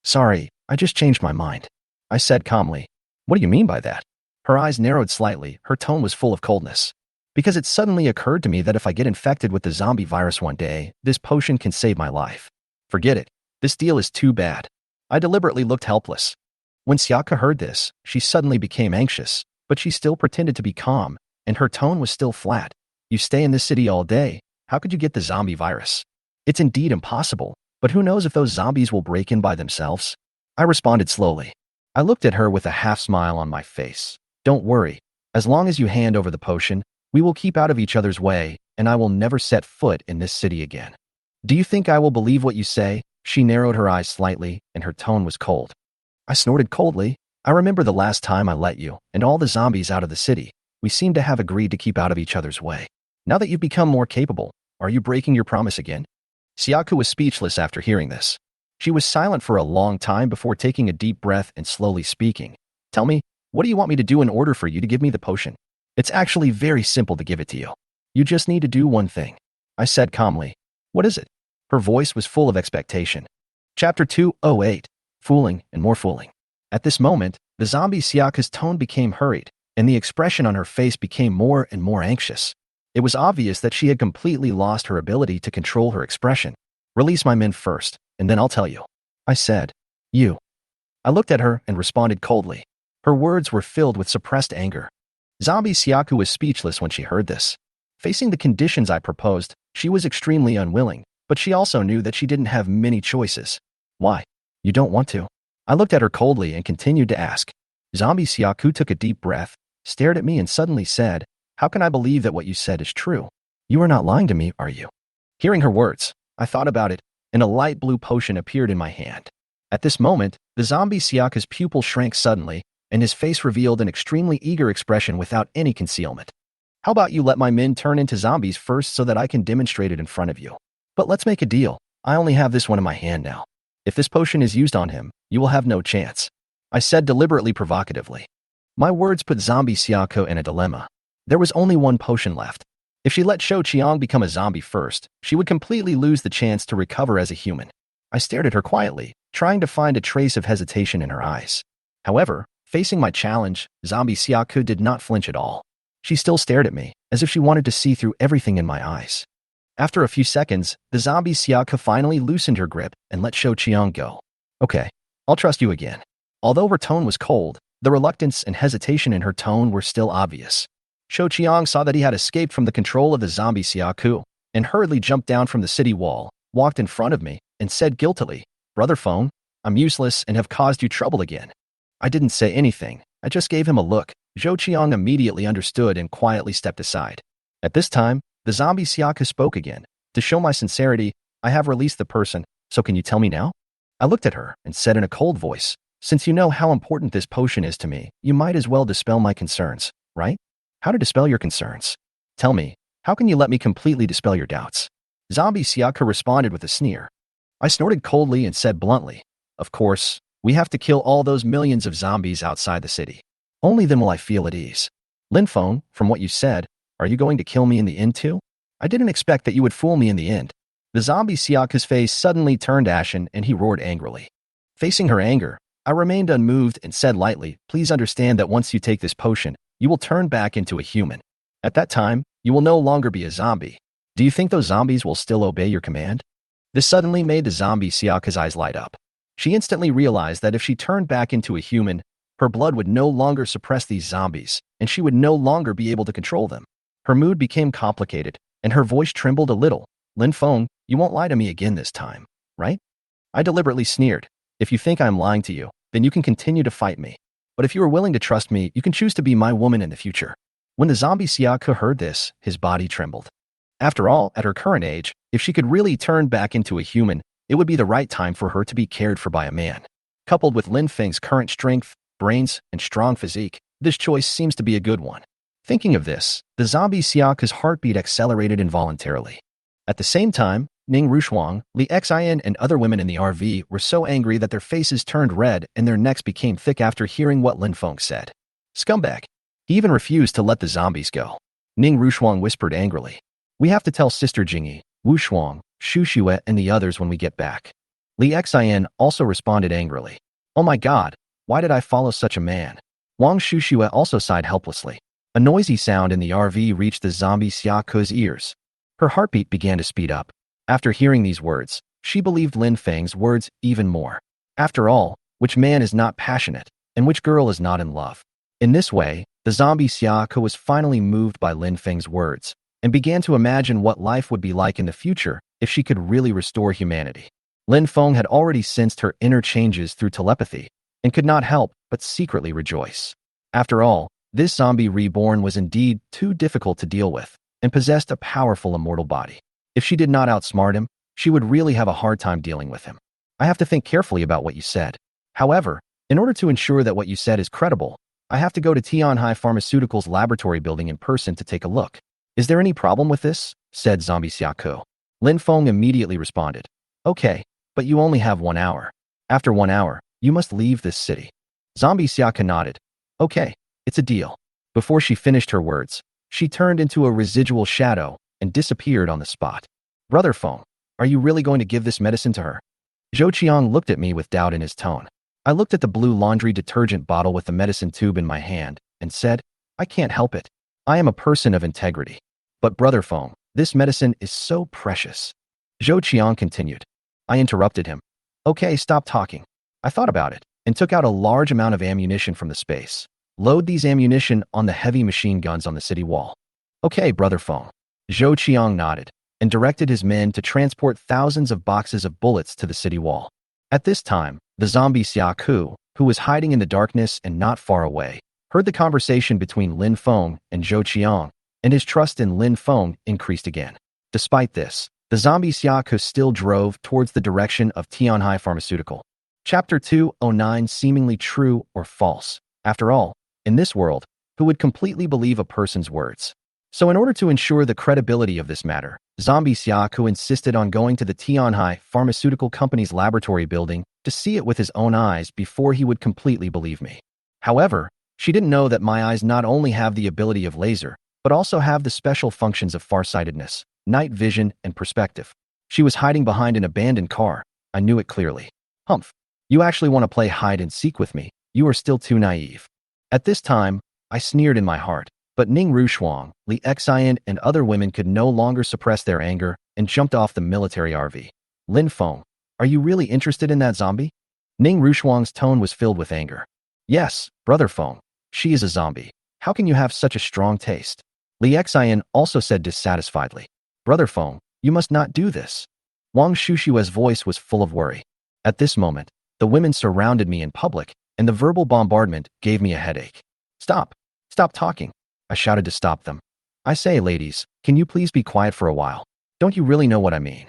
Sorry, I just changed my mind. I said calmly. What do you mean by that? Her eyes narrowed slightly, her tone was full of coldness. Because it suddenly occurred to me that if I get infected with the zombie virus one day, this potion can save my life. Forget it. This deal is too bad. I deliberately looked helpless. When Siaka heard this, she suddenly became anxious, but she still pretended to be calm, and her tone was still flat. You stay in this city all day. How could you get the zombie virus? It's indeed impossible, but who knows if those zombies will break in by themselves? I responded slowly. I looked at her with a half smile on my face. Don't worry. As long as you hand over the potion, we will keep out of each other's way, and I will never set foot in this city again. Do you think I will believe what you say? She narrowed her eyes slightly, and her tone was cold. I snorted coldly. I remember the last time I let you and all the zombies out of the city. We seem to have agreed to keep out of each other's way. Now that you've become more capable, are you breaking your promise again? Siaka was speechless after hearing this. She was silent for a long time before taking a deep breath and slowly speaking. Tell me, what do you want me to do in order for you to give me the potion? It's actually very simple to give it to you. You just need to do one thing. I said calmly. What is it? Her voice was full of expectation. Chapter 208. Fooling and more fooling. At this moment, the zombie Siaka's tone became hurried, and the expression on her face became more and more anxious. It was obvious that she had completely lost her ability to control her expression. Release my men first, and then I'll tell you. I said. You. I looked at her and responded coldly. Her words were filled with suppressed anger. Zombie Siaka was speechless when she heard this. Facing the conditions I proposed, she was extremely unwilling, but she also knew that she didn't have many choices. Why? You don't want to? I looked at her coldly and continued to ask. Zombie Siaka took a deep breath, stared at me and suddenly said, How can I believe that what you said is true? You are not lying to me, are you? Hearing her words, I thought about it, and a light blue potion appeared in my hand. At this moment, the zombie Siaka's pupil shrank suddenly, and his face revealed an extremely eager expression without any concealment. How about you let my men turn into zombies first so that I can demonstrate it in front of you? But let's make a deal. I only have this one in my hand now. If this potion is used on him, you will have no chance. I said deliberately provocatively. My words put zombie Siaka in a dilemma. There was only one potion left. If she let Shou Qiang become a zombie first, she would completely lose the chance to recover as a human. I stared at her quietly, trying to find a trace of hesitation in her eyes. However, facing my challenge, zombie Siaka did not flinch at all. She still stared at me, as if she wanted to see through everything in my eyes. After a few seconds, the zombie Siaka finally loosened her grip and let Shou Qiang go. Okay, I'll trust you again. Although her tone was cold, the reluctance and hesitation in her tone were still obvious. Shou Qiang saw that he had escaped from the control of the zombie Siaka, and hurriedly jumped down from the city wall, walked in front of me, and said guiltily, Brother Feng, I'm useless and have caused you trouble again. I didn't say anything, I just gave him a look. Shou Qiang immediately understood and quietly stepped aside. At this time, the zombie Siaka spoke again. To show my sincerity, I have released the person, so can you tell me now? I looked at her and said in a cold voice, Since you know how important this potion is to me, you might as well dispel my concerns, right? How to dispel your concerns? Tell me, how can you let me completely dispel your doubts? Zombie Siaka responded with a sneer. I snorted coldly and said bluntly, Of course, we have to kill all those millions of zombies outside the city. Only then will I feel at ease. Lin Feng, from what you said, are you going to kill me in the end too? I didn't expect that you would fool me in the end. The zombie Siaka's face suddenly turned ashen and he roared angrily. Facing her anger, I remained unmoved and said lightly, Please understand that once you take this potion, you will turn back into a human. At that time, you will no longer be a zombie. Do you think those zombies will still obey your command? This suddenly made the zombie Siaka's eyes light up. She instantly realized that if she turned back into a human, her blood would no longer suppress these zombies, and she would no longer be able to control them. Her mood became complicated, and her voice trembled a little. Lin Feng, you won't lie to me again this time, right? I deliberately sneered. If you think I'm lying to you, then you can continue to fight me. But if you are willing to trust me, you can choose to be my woman in the future. When the zombie Siaka heard this, his body trembled. After all, at her current age, if she could really turn back into a human, it would be the right time for her to be cared for by a man. Coupled with Lin Feng's current strength, brains, and strong physique, this choice seems to be a good one. Thinking of this, the zombie Siaka's heartbeat accelerated involuntarily. At the same time, Ning Ruxuang, Li Xin, and other women in the RV were so angry that their faces turned red and their necks became thick after hearing what Lin Feng said. Scumbag. He even refused to let the zombies go. Ning Ruxuang whispered angrily. We have to tell Sister Jingyi, Wu Shuang, Xu Xue, and the others when we get back. Li Xin also responded angrily. Oh my god, why did I follow such a man? Wang Xu also sighed helplessly. A noisy sound in the RV reached the zombie Siaka's ears. Her heartbeat began to speed up. After hearing these words, she believed Lin Feng's words even more. After all, which man is not passionate, and which girl is not in love? In this way, the zombie Siaka was finally moved by Lin Feng's words, and began to imagine what life would be like in the future if she could really restore humanity. Lin Feng had already sensed her inner changes through telepathy, and could not help but secretly rejoice. After all, this zombie reborn was indeed too difficult to deal with, and possessed a powerful immortal body. If she did not outsmart him, she would really have a hard time dealing with him. I have to think carefully about what you said. However, in order to ensure that what you said is credible, I have to go to Tianhai Pharmaceuticals laboratory building in person to take a look. Is there any problem with this? Said Zombie Siako. Lin Feng immediately responded. Okay, but you only have 1 hour. After 1 hour, you must leave this city. Zombie Siaka nodded. Okay, it's a deal. Before she finished her words, she turned into a residual shadow and disappeared on the spot. Brother Feng, are you really going to give this medicine to her? Zhou Qiang looked at me with doubt in his tone. I looked at the blue laundry detergent bottle with the medicine tube in my hand and said, I can't help it. I am a person of integrity. But Brother Feng, this medicine is so precious. Zhou Qiang continued. I interrupted him. Okay, stop talking. I thought about it and took out a large amount of ammunition from the space. Load these ammunition on the heavy machine guns on the city wall. Okay, Brother Feng. Zhou Qiang nodded and directed his men to transport thousands of boxes of bullets to the city wall. At this time, the zombie Siaku, who was hiding in the darkness and not far away, heard the conversation between Lin Feng and Zhou Qiang, and his trust in Lin Feng increased again. Despite this, the zombie Siaku still drove towards the direction of Tianhai Pharmaceutical. Chapter 209 Seemingly True or False. After all, in this world, who would completely believe a person's words? So in order to ensure the credibility of this matter, Zombie Siaku insisted on going to the Tianhai Pharmaceutical Company's laboratory building to see it with his own eyes before he would completely believe me. However, she didn't know that my eyes not only have the ability of laser, but also have the special functions of farsightedness, night vision, and perspective. She was hiding behind an abandoned car. I knew it clearly. Humph. You actually want to play hide and seek with me? You are still too naive. At this time, I sneered in my heart. But Ning Ruxuang, Li Xian, and other women could no longer suppress their anger and jumped off the military RV. Lin Feng, are you really interested in that zombie? Ning Ruxuang's tone was filled with anger. Yes, Brother Feng, she is a zombie. How can you have such a strong taste? Li Xian also said dissatisfiedly. Brother Feng, you must not do this. Wang Xushue's voice was full of worry. At this moment, the women surrounded me in public, and the verbal bombardment gave me a headache. Stop. Stop talking. I shouted to stop them. I say, ladies, can you please be quiet for a while? Don't you really know what I mean?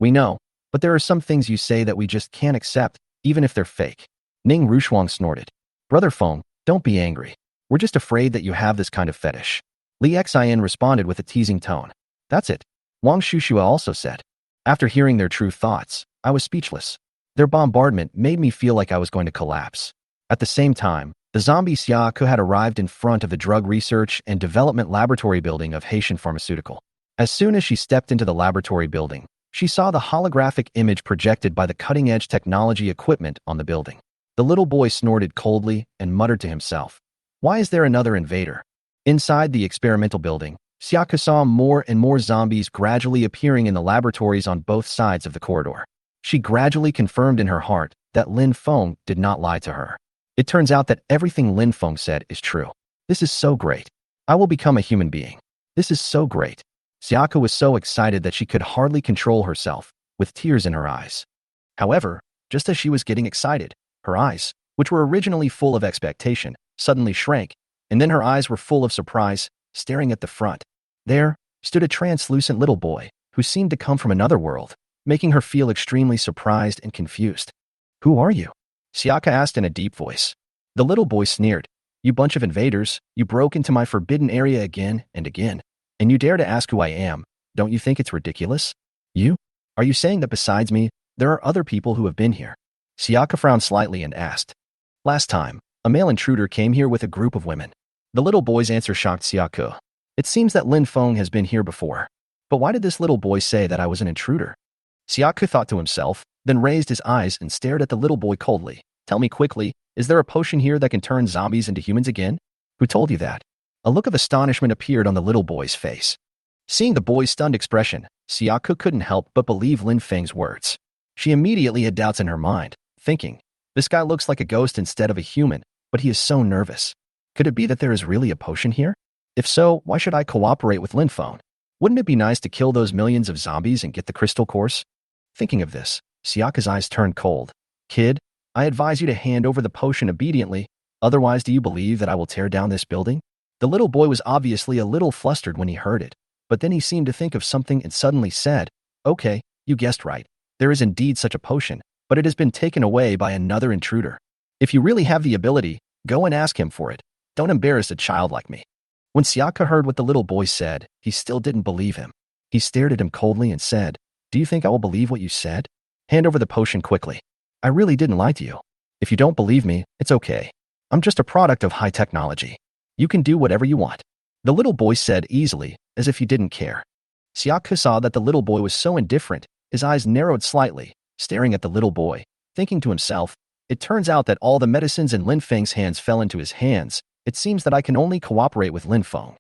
We know, but there are some things you say that we just can't accept, even if they're fake. Ning Ruxuang snorted. Brother Feng, don't be angry. We're just afraid that you have this kind of fetish. Li Xian responded with a teasing tone. That's it. Wang Xushua also said. After hearing their true thoughts, I was speechless. Their bombardment made me feel like I was going to collapse. At the same time, the zombie Siaka had arrived in front of the Drug Research and Development Laboratory building of Haitian Pharmaceutical. As soon as she stepped into the laboratory building, she saw the holographic image projected by the cutting-edge technology equipment on the building. The little boy snorted coldly and muttered to himself, why is there another invader? Inside the experimental building, Siaka saw more and more zombies gradually appearing in the laboratories on both sides of the corridor. She gradually confirmed in her heart that Lin Feng did not lie to her. It turns out that everything Lin Feng said is true. This is so great. I will become a human being. This is so great. Siaka was so excited that she could hardly control herself, with tears in her eyes. However, just as she was getting excited, her eyes, which were originally full of expectation, suddenly shrank, and then her eyes were full of surprise, staring at the front. There stood a translucent little boy, who seemed to come from another world, making her feel extremely surprised and confused. Who are you? Siaka asked in a deep voice. The little boy sneered. You bunch of invaders, you broke into my forbidden area again and again, and you dare to ask who I am. Don't you think it's ridiculous? You? Are you saying that besides me, there are other people who have been here? Siaka frowned slightly and asked. Last time, a male intruder came here with a group of women. The little boy's answer shocked Siaka. It seems that Lin Feng has been here before. But why did this little boy say that I was an intruder? Siaka thought to himself, then raised his eyes and stared at the little boy coldly. Tell me quickly, is there a potion here that can turn zombies into humans again? Who told you that? A look of astonishment appeared on the little boy's face. Seeing the boy's stunned expression, Siaka couldn't help but believe Lin Feng's words. She immediately had doubts in her mind, thinking, this guy looks like a ghost instead of a human, but he is so nervous. Could it be that there is really a potion here? If so, why should I cooperate with Lin Feng? Wouldn't it be nice to kill those millions of zombies and get the crystal course? Thinking of this, Siaka's eyes turned cold. Kid, I advise you to hand over the potion obediently, otherwise do you believe that I will tear down this building? The little boy was obviously a little flustered when he heard it, but then he seemed to think of something and suddenly said, okay, you guessed right. There is indeed such a potion, but it has been taken away by another intruder. If you really have the ability, go and ask him for it. Don't embarrass a child like me. When Siaka heard what the little boy said, he still didn't believe him. He stared at him coldly and said, do you think I will believe what you said? Hand over the potion quickly. I really didn't lie to you. If you don't believe me, it's okay. I'm just a product of high technology. You can do whatever you want. The little boy said easily, as if he didn't care. Siaka saw that the little boy was so indifferent, his eyes narrowed slightly, staring at the little boy, thinking to himself, it turns out that all the medicines in Lin Feng's hands fell into his hands. It seems that I can only cooperate with Lin Feng.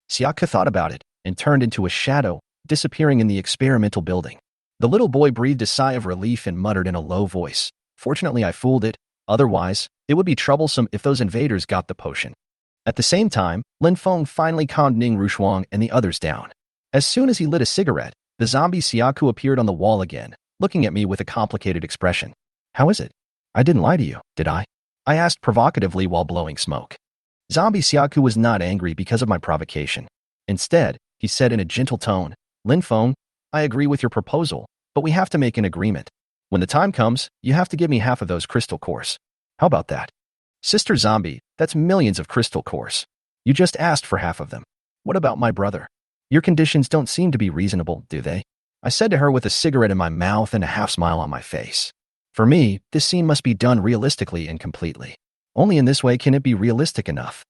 Siaka thought about it and turned into a shadow, disappearing in the experimental building. The little boy breathed a sigh of relief and muttered in a low voice, fortunately I fooled it, otherwise, it would be troublesome if those invaders got the potion. At the same time, Lin Feng finally calmed Ning Rushuang and the others down. As soon as he lit a cigarette, the zombie Siaku appeared on the wall again, looking at me with a complicated expression. How is it? I didn't lie to you, did I? I asked provocatively while blowing smoke. Zombie Siaku was not angry because of my provocation. Instead, he said in a gentle tone, Lin Feng, I agree with your proposal, but we have to make an agreement. When the time comes, you have to give me half of those crystal cores. How about that? Sister Zombie, that's millions of crystal cores. You just asked for half of them. What about my brother? Your conditions don't seem to be reasonable, do they? I said to her with a cigarette in my mouth and a half smile on my face. For me, this scene must be done realistically and completely. Only in this way can it be realistic enough.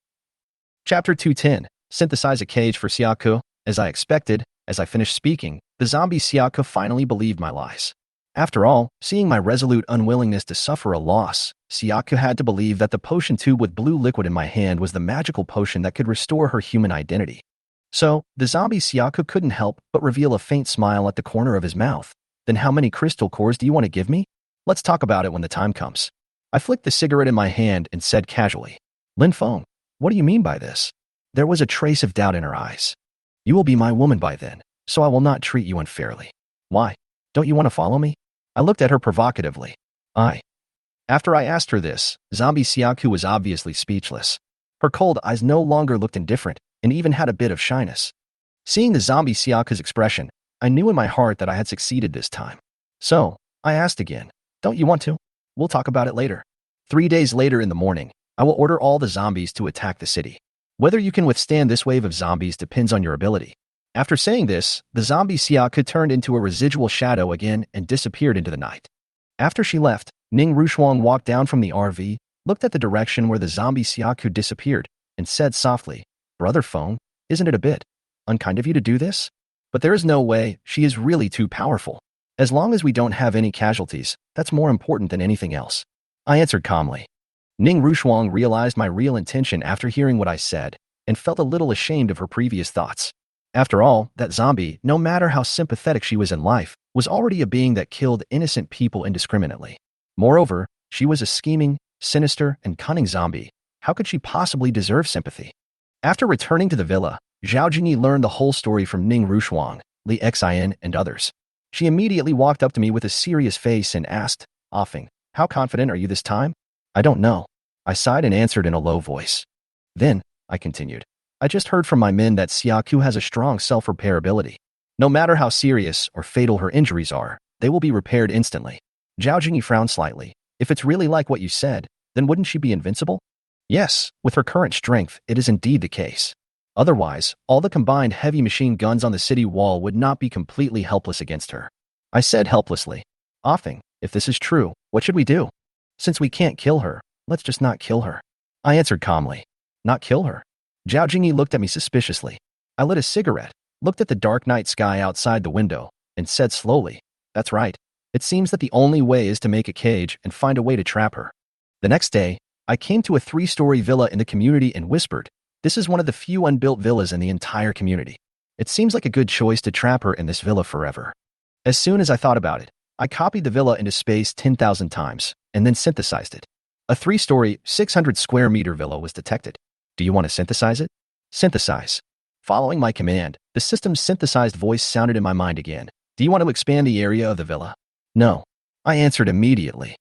Chapter 210. Synthesize a cage for Siaku. As I expected, as I finished speaking, the zombie Siaka finally believed my lies. After all, seeing my resolute unwillingness to suffer a loss, Siaka had to believe that the potion tube with blue liquid in my hand was the magical potion that could restore her human identity. So, the zombie Siaka couldn't help but reveal a faint smile at the corner of his mouth. Then how many crystal cores do you want to give me? Let's talk about it when the time comes. I flicked the cigarette in my hand and said casually, Lin Feng, what do you mean by this? There was a trace of doubt in her eyes. You will be my woman by then, so I will not treat you unfairly. Why? Don't you want to follow me? I looked at her provocatively. After I asked her this, zombie Siaku was obviously speechless. Her cold eyes no longer looked indifferent and even had a bit of shyness. Seeing the zombie Siaka's expression, I knew in my heart that I had succeeded this time. So, I asked again, don't you want to? We'll talk about it later. 3 days later in the morning, I will order all the zombies to attack the city. Whether you can withstand this wave of zombies depends on your ability. After saying this, the zombie Siaka turned into a residual shadow again and disappeared into the night. After she left, Ning Rushuang walked down from the RV, looked at the direction where the zombie Siaku disappeared, and said softly, Brother Feng, isn't it a bit unkind of you to do this? But there is no way, she is really too powerful. As long as we don't have any casualties, that's more important than anything else. I answered calmly. Ning Rushuang realized my real intention after hearing what I said, and felt a little ashamed of her previous thoughts. After all, that zombie, no matter how sympathetic she was in life, was already a being that killed innocent people indiscriminately. Moreover, she was a scheming, sinister, and cunning zombie. How could she possibly deserve sympathy? After returning to the villa, Zhao Jingyi learned the whole story from Ning Rushuang, Li Xin, and others. She immediately walked up to me with a serious face and asked, offing, how confident are you this time? I don't know. I sighed and answered in a low voice. Then, I continued, I just heard from my men that Siaku has a strong self-repair ability. No matter how serious or fatal her injuries are, they will be repaired instantly. Zhao Jingyi frowned slightly. If it's really like what you said, then wouldn't she be invincible? Yes, with her current strength, it is indeed the case. Otherwise, all the combined heavy machine guns on the city wall would not be completely helpless against her. I said helplessly. Offing, if this is true, what should we do? Since we can't kill her, let's just not kill her. I answered calmly. Not kill her? Zhao Jingyi looked at me suspiciously. I lit a cigarette, looked at the dark night sky outside the window, and said slowly, that's right. It seems that the only way is to make a cage and find a way to trap her. The next day, I came to a 3-story villa in the community and whispered, this is one of the few unbuilt villas in the entire community. It seems like a good choice to trap her in this villa forever. As soon as I thought about it, I copied the villa into space 10,000 times, and then synthesized it. A 3-story, 600 square meter villa was detected. Do you want to synthesize it? Synthesize. Following my command, the system's synthesized voice sounded in my mind again. Do you want to expand the area of the villa? No. I answered immediately.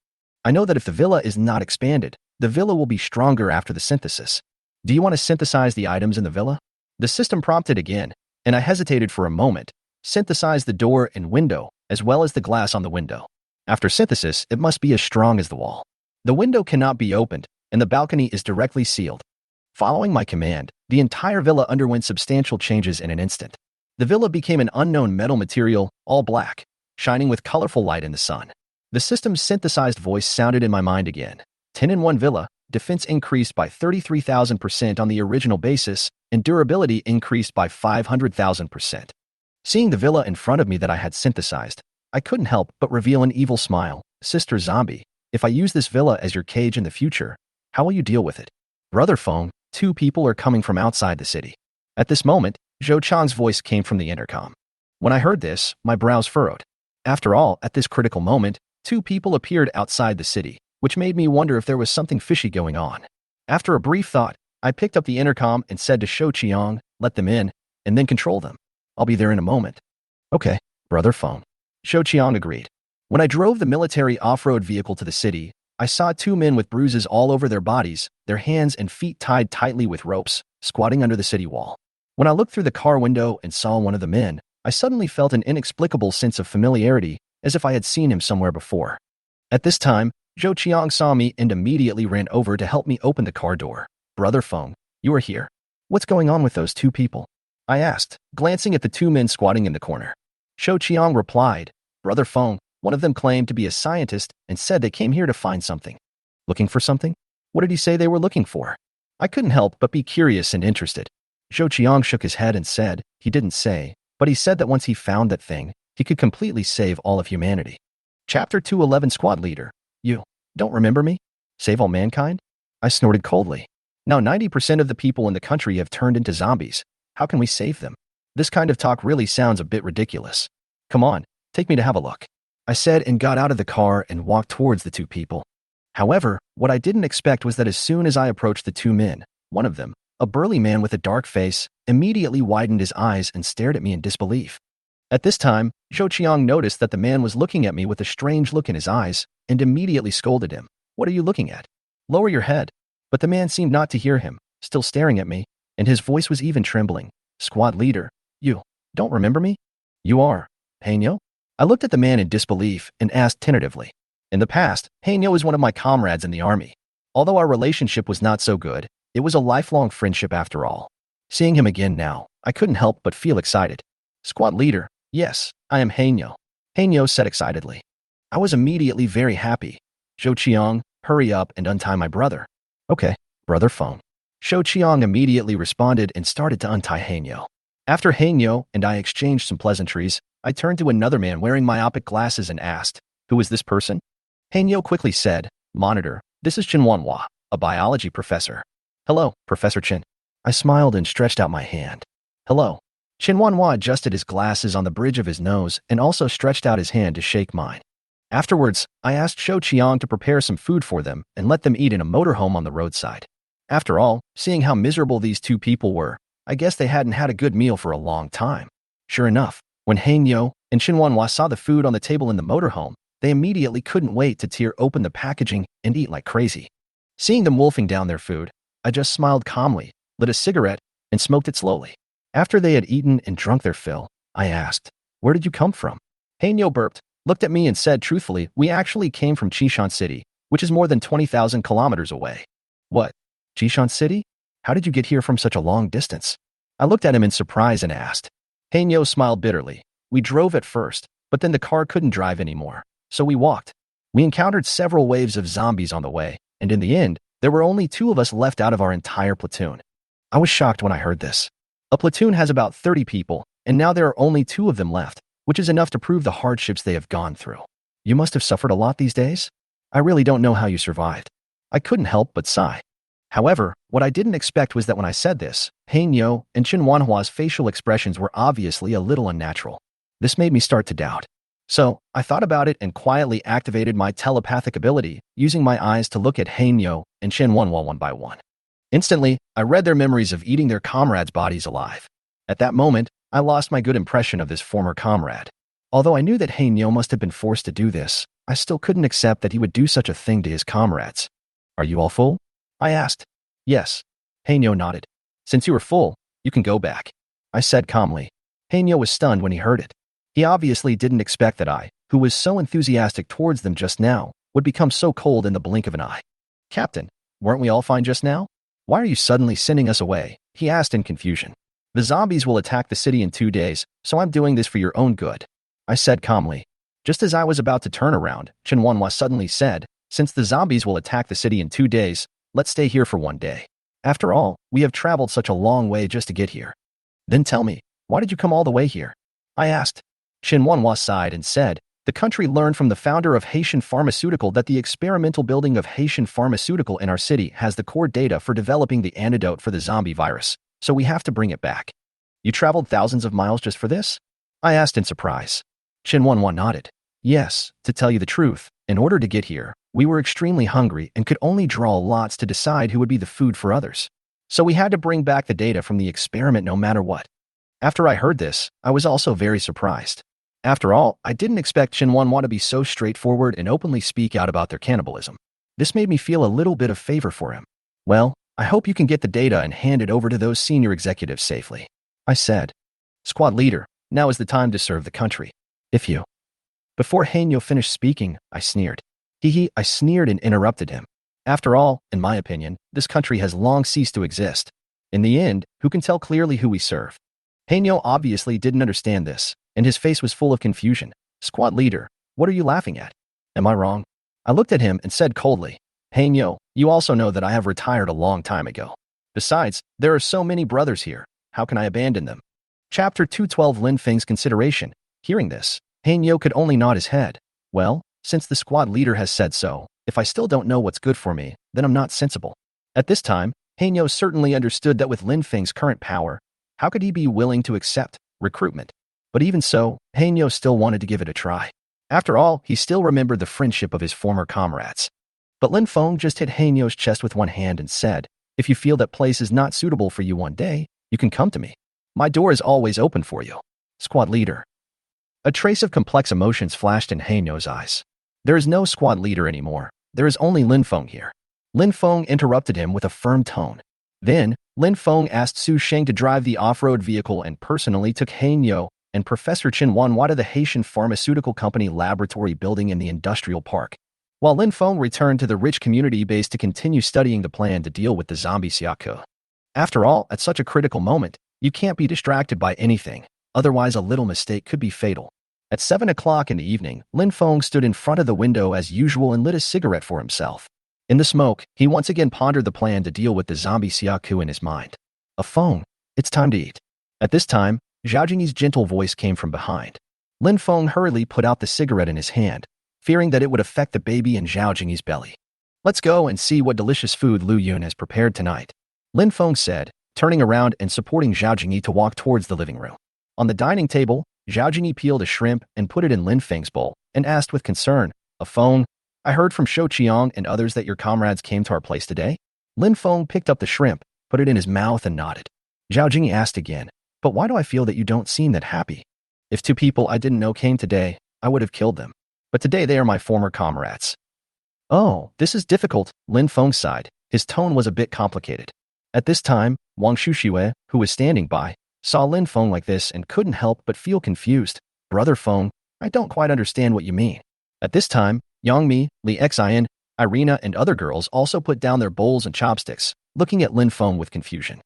I know that if the villa is not expanded, the villa will be stronger after the synthesis. Do you want to synthesize the items in the villa? The system prompted again, and I hesitated for a moment. Synthesize the door and window, as well as the glass on the window. After synthesis, it must be as strong as the wall. The window cannot be opened, and the balcony is directly sealed. Following my command, the entire villa underwent substantial changes in an instant. The villa became an unknown metal material, all black, shining with colorful light in the sun. The system's synthesized voice sounded in my mind again. 10-in-1 villa, defense increased by 33,000% on the original basis, and durability increased by 500,000%. Seeing the villa in front of me that I had synthesized, I couldn't help but reveal an evil smile. Sister Zombie, if I use this villa as your cage in the future, how will you deal with it? Brother Feng, 2 people are coming from outside the city. At this moment, Zhou Chang's voice came from the intercom. When I heard this, my brows furrowed. After all, at this critical moment, 2 people appeared outside the city, which made me wonder if there was something fishy going on. After a brief thought, I picked up the intercom and said to Shou Qiang, let them in, and then control them. I'll be there in a moment. Okay, Brother Feng. Shou Qiang agreed. When I drove the military off-road vehicle to the city, I saw 2 men with bruises all over their bodies, their hands and feet tied tightly with ropes, squatting under the city wall. When I looked through the car window and saw one of the men, I suddenly felt an inexplicable sense of familiarity, as if I had seen him somewhere before. At this time, Zhou Qiang saw me and immediately ran over to help me open the car door. Brother Feng, you are here. What's going on with those 2 people? I asked, glancing at the 2 men squatting in the corner. Shou Qiang replied, Brother Feng, one of them claimed to be a scientist and said they came here to find something. Looking for something? What did he say they were looking for? I couldn't help but be curious and interested. Zhou Qiang shook his head and said, he didn't say, but he said that once he found that thing, he could completely save all of humanity. Chapter 211 Squad Leader. You don't remember me? Save all mankind? I snorted coldly. Now 90% of the people in the country have turned into zombies. How can we save them? This kind of talk really sounds a bit ridiculous. Come on, take me to have a look. I said and got out of the car and walked towards the 2 people. However, what I didn't expect was that as soon as I approached the 2 men, one of them, a burly man with a dark face, immediately widened his eyes and stared at me in disbelief. At this time, Zhou Qiang noticed that the man was looking at me with a strange look in his eyes and immediately scolded him. What are you looking at? Lower your head. But the man seemed not to hear him, still staring at me, and his voice was even trembling. Squad leader, you don't remember me? You are Hanyo? I looked at the man in disbelief and asked tentatively. In the past, Hanyo was one of my comrades in the army. Although our relationship was not so good, it was a lifelong friendship after all. Seeing him again now, I couldn't help but feel excited. Squad leader, yes, I am Hanyo. Hanyo said excitedly. I was immediately very happy. Zhou Qiang, hurry up and untie my brother. Okay, Brother Feng. Shou Qiang immediately responded and started to untie Hanyo. After Hanyo and I exchanged some pleasantries, I turned to another man wearing myopic glasses and asked, who is this person? Hanyo quickly said, Monitor, this is Chen Wanhua, a biology professor. Hello, Professor Chen. I smiled and stretched out my hand. Hello. Chen Wanhua adjusted his glasses on the bridge of his nose and also stretched out his hand to shake mine. Afterwards, I asked Shou Qiang to prepare some food for them and let them eat in a motorhome on the roadside. After all, seeing how miserable these 2 people were, I guess they hadn't had a good meal for a long time. Sure enough, when Hanyo and Chen Wanhua saw the food on the table in the motorhome, they immediately couldn't wait to tear open the packaging and eat like crazy. Seeing them wolfing down their food, I just smiled calmly, lit a cigarette, and smoked it slowly. After they had eaten and drunk their fill, I asked, where did you come from? Hanyo burped, looked at me and said truthfully, we actually came from Qishan City, which is more than 20,000 kilometers away. What? Jishan City? How did you get here from such a long distance? I looked at him in surprise and asked. Hanyo smiled bitterly. We drove at first, but then the car couldn't drive anymore, so we walked. We encountered several waves of zombies on the way, and in the end, there were only 2 of us left out of our entire platoon. I was shocked when I heard this. A platoon has about 30 people, and now there are only 2 of them left, which is enough to prove the hardships they have gone through. You must have suffered a lot these days? I really don't know how you survived. I couldn't help but sigh. However, what I didn't expect was that when I said this, Hanyo and Qinhuanhua's facial expressions were obviously a little unnatural. This made me start to doubt. So, I thought about it and quietly activated my telepathic ability, using my eyes to look at Hanyo and Qinhuanhua one by one. Instantly, I read their memories of eating their comrades' bodies alive. At that moment, I lost my good impression of this former comrade. Although I knew that Hanyo must have been forced to do this, I still couldn't accept that he would do such a thing to his comrades. Are you all full? I asked. Yes. Hanyo nodded. Since you are full, you can go back. I said calmly. Hanyo was stunned when he heard it. He obviously didn't expect that I, who was so enthusiastic towards them just now, would become so cold in the blink of an eye. Captain, weren't we all fine just now? Why are you suddenly sending us away? He asked in confusion. The zombies will attack the city in 2 days, so I'm doing this for your own good. I said calmly. Just as I was about to turn around, Qinhuanhua suddenly said, since the zombies will attack the city in 2 days, let's stay here for 1 day. After all, we have traveled such a long way just to get here. Then tell me, why did you come all the way here? I asked. Qinhuanhua sighed and said, the country learned from the founder of Haitian Pharmaceutical that the experimental building of Haitian Pharmaceutical in our city has the core data for developing the antidote for the zombie virus, so we have to bring it back. You traveled thousands of miles just for this? I asked in surprise. Qinhuanhua nodded. Yes, to tell you the truth, in order to get here, we were extremely hungry and could only draw lots to decide who would be the food for others. So we had to bring back the data from the experiment no matter what. After I heard this, I was also very surprised. After all, I didn't expect Qinhuanhua to be so straightforward and openly speak out about their cannibalism. This made me feel a little bit of favor for him. Well, I hope you can get the data and hand it over to those senior executives safely. I said. Squad leader, now is the time to serve the country. If you... Before Hanyo finished speaking, I sneered. I sneered and interrupted him. After all, in my opinion, this country has long ceased to exist. In the end, who can tell clearly who we serve? Hanyo obviously didn't understand this, and his face was full of confusion. Squad leader, what are you laughing at? Am I wrong? I looked at him and said coldly, Hanyo, you also know that I have retired a long time ago. Besides, there are so many brothers here. How can I abandon them? Chapter 212 Lin Feng's consideration. Hearing this, Hanyo could only nod his head. Well, since the squad leader has said so, if I still don't know what's good for me, then I'm not sensible. At this time, Hanyo certainly understood that with Lin Feng's current power, how could he be willing to accept recruitment? But even so, Hanyo still wanted to give it a try. After all, he still remembered the friendship of his former comrades. But Lin Feng just hit Hanyo's chest with one hand and said, if you feel that place is not suitable for you one day, you can come to me. My door is always open for you. Squad leader. A trace of complex emotions flashed in Hanyo's eyes. There is no squad leader anymore. There is only Lin Feng here. Lin Feng interrupted him with a firm tone. Then, Lin Feng asked Su Sheng to drive the off-road vehicle and personally took Hanyo and Professor Qinhuanhua to the Haitian Pharmaceutical Company laboratory building in the industrial park, while Lin Feng returned to the rich community base to continue studying the plan to deal with the zombie Siaka. After all, at such a critical moment, you can't be distracted by anything, otherwise a little mistake could be fatal. At 7 o'clock in the evening, Lin Feng stood in front of the window as usual and lit a cigarette for himself. In the smoke, he once again pondered the plan to deal with the zombie Siaku in his mind. A Feng, it's time to eat. At this time, Zhao Jingyi's gentle voice came from behind. Lin Feng hurriedly put out the cigarette in his hand, fearing that it would affect the baby in Zhao Jingyi's belly. Let's go and see what delicious food Lu Yun has prepared tonight, Lin Feng said, turning around and supporting Zhao Jingyi to walk towards the living room. On the dining table, Zhao Jingyi peeled a shrimp and put it in Lin Feng's bowl, and asked with concern, A Feng, I heard from Shou Qiang and others that your comrades came to our place today? Lin Feng picked up the shrimp, put it in his mouth and nodded. Zhao Jingyi asked again, But why do I feel that you don't seem that happy? If 2 people I didn't know came today, I would have killed them. But today they are my former comrades. Oh, this is difficult, Lin Feng sighed. His tone was a bit complicated. At this time, Wang Shuxiue, who was standing by, saw Lin Feng like this and couldn't help but feel confused. Brother Feng, I don't quite understand what you mean. At this time, Yang Mi, Li Xian, Irina and other girls also put down their bowls and chopsticks, looking at Lin Feng with confusion.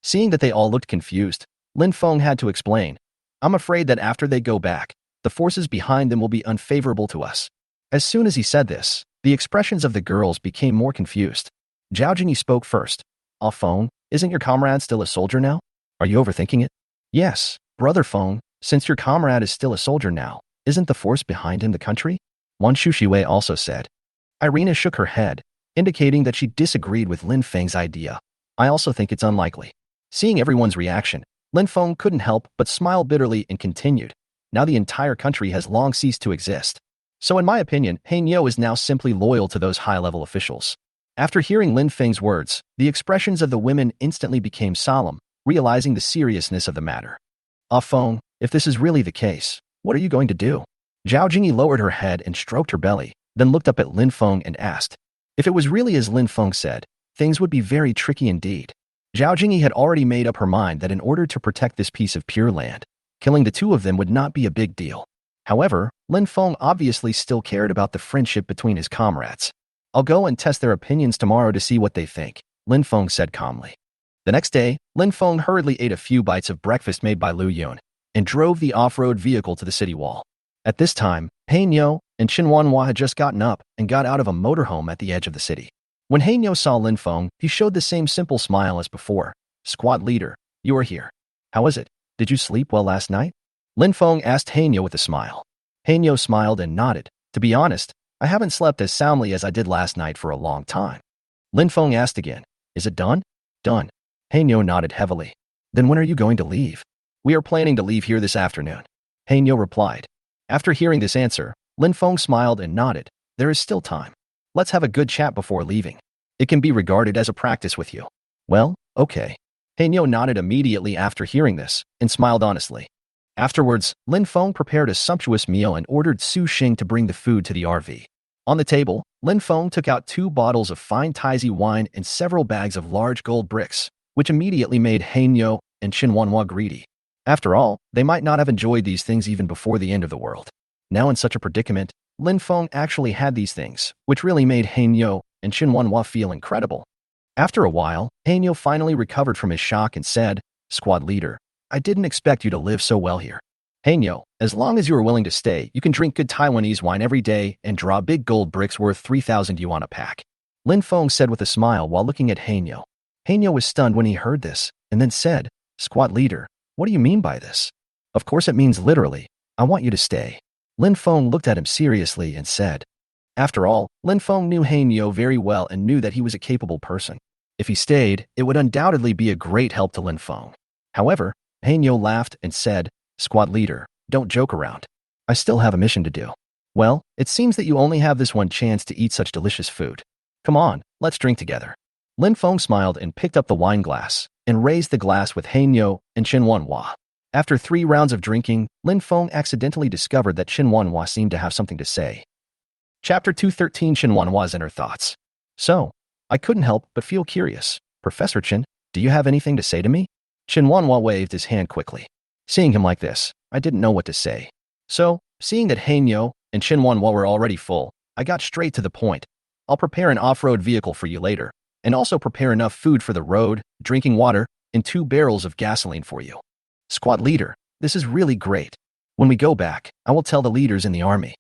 Seeing that they all looked confused, Lin Feng had to explain, I'm afraid that after they go back, the forces behind them will be unfavorable to us. As soon as he said this, the expressions of the girls became more confused. Zhao Jingyi spoke first. Ah Feng, isn't your comrade still a soldier now? Are you overthinking it? Yes, brother Feng, since your comrade is still a soldier now, isn't the force behind him the country? Wan Shushiwei also said. Irina shook her head, indicating that she disagreed with Lin Feng's idea. I also think it's unlikely. Seeing everyone's reaction, Lin Feng couldn't help but smile bitterly and continued. Now the entire country has long ceased to exist. So in my opinion, Hanyo is now simply loyal to those high-level officials. After hearing Lin Feng's words, the expressions of the women instantly became solemn, realizing the seriousness of the matter. Ah Feng, if this is really the case, what are you going to do? Zhao Jingyi lowered her head and stroked her belly, then looked up at Lin Feng and asked. If it was really as Lin Feng said, things would be very tricky indeed. Zhao Jingyi had already made up her mind that in order to protect this piece of pure land, killing the two of them would not be a big deal. However, Lin Feng obviously still cared about the friendship between his comrades. I'll go and test their opinions tomorrow to see what they think, Lin Feng said calmly. The next day, Lin Feng hurriedly ate a few bites of breakfast made by Lu Yun and drove the off-road vehicle to the city wall. At this time, Hanyo and Qin Wanhua had just gotten up and got out of a motorhome at the edge of the city. When Hanyo saw Lin Feng, he showed the same simple smile as before. Squad leader, you are here. How is it? Did you sleep well last night? Lin Feng asked Hanyo with a smile. Hanyo smiled and nodded. To be honest, I haven't slept as soundly as I did last night for a long time. Lin Feng asked again, is it done? Done. Hanyo nodded heavily. Then when are you going to leave? We are planning to leave here this afternoon. Hanyo replied. After hearing this answer, Lin Feng smiled and nodded. There is still time. Let's have a good chat before leaving. It can be regarded as a practice with you. Well, okay. Hanyo nodded immediately after hearing this and smiled honestly. Afterwards, Lin Feng prepared a sumptuous meal and ordered Su Xing to bring the food to the RV. On the table, Lin Feng took out 2 bottles of fine Taizi wine and several bags of large gold bricks, which immediately made Hanyo and Qin Wanhua greedy. After all, they might not have enjoyed these things even before the end of the world. Now in such a predicament, Lin Feng actually had these things, which really made Hanyo and Qin Wanhua feel incredible. After a while, Hanyo finally recovered from his shock and said, Squad leader, I didn't expect you to live so well here. Hanyo, as long as you are willing to stay, you can drink good Taiwanese wine every day and draw big gold bricks worth 3,000 yuan a pack. Lin Feng said with a smile while looking at Hanyo. Hanyo was stunned when he heard this, and then said, Squad leader, what do you mean by this? Of course it means literally, I want you to stay. Lin Feng looked at him seriously and said. After all, Lin Feng knew Hanyo very well and knew that he was a capable person. If he stayed, it would undoubtedly be a great help to Lin Feng. However, Hanyo laughed and said, Squad leader, don't joke around. I still have a mission to do. Well, it seems that you only have this one chance to eat such delicious food. Come on, let's drink together. Lin Feng smiled and picked up the wine glass and raised the glass with Hanyo and Qin Wanhua. After 3 rounds of drinking, Lin Feng accidentally discovered that Qin Wanhua seemed to have something to say. Chapter 213 Qin Wanhua's Inner Thoughts. So, I couldn't help but feel curious. Professor Qin, do you have anything to say to me? Qin Wanhua waved his hand quickly. Seeing him like this, I didn't know what to say. So, seeing that Hanyo and Qin Wanhua were already full, I got straight to the point. I'll prepare an off-road vehicle for you later, and also prepare enough food for the road, drinking water, and 2 barrels of gasoline for you. Squad leader, this is really great. When we go back, I will tell the leaders in the army.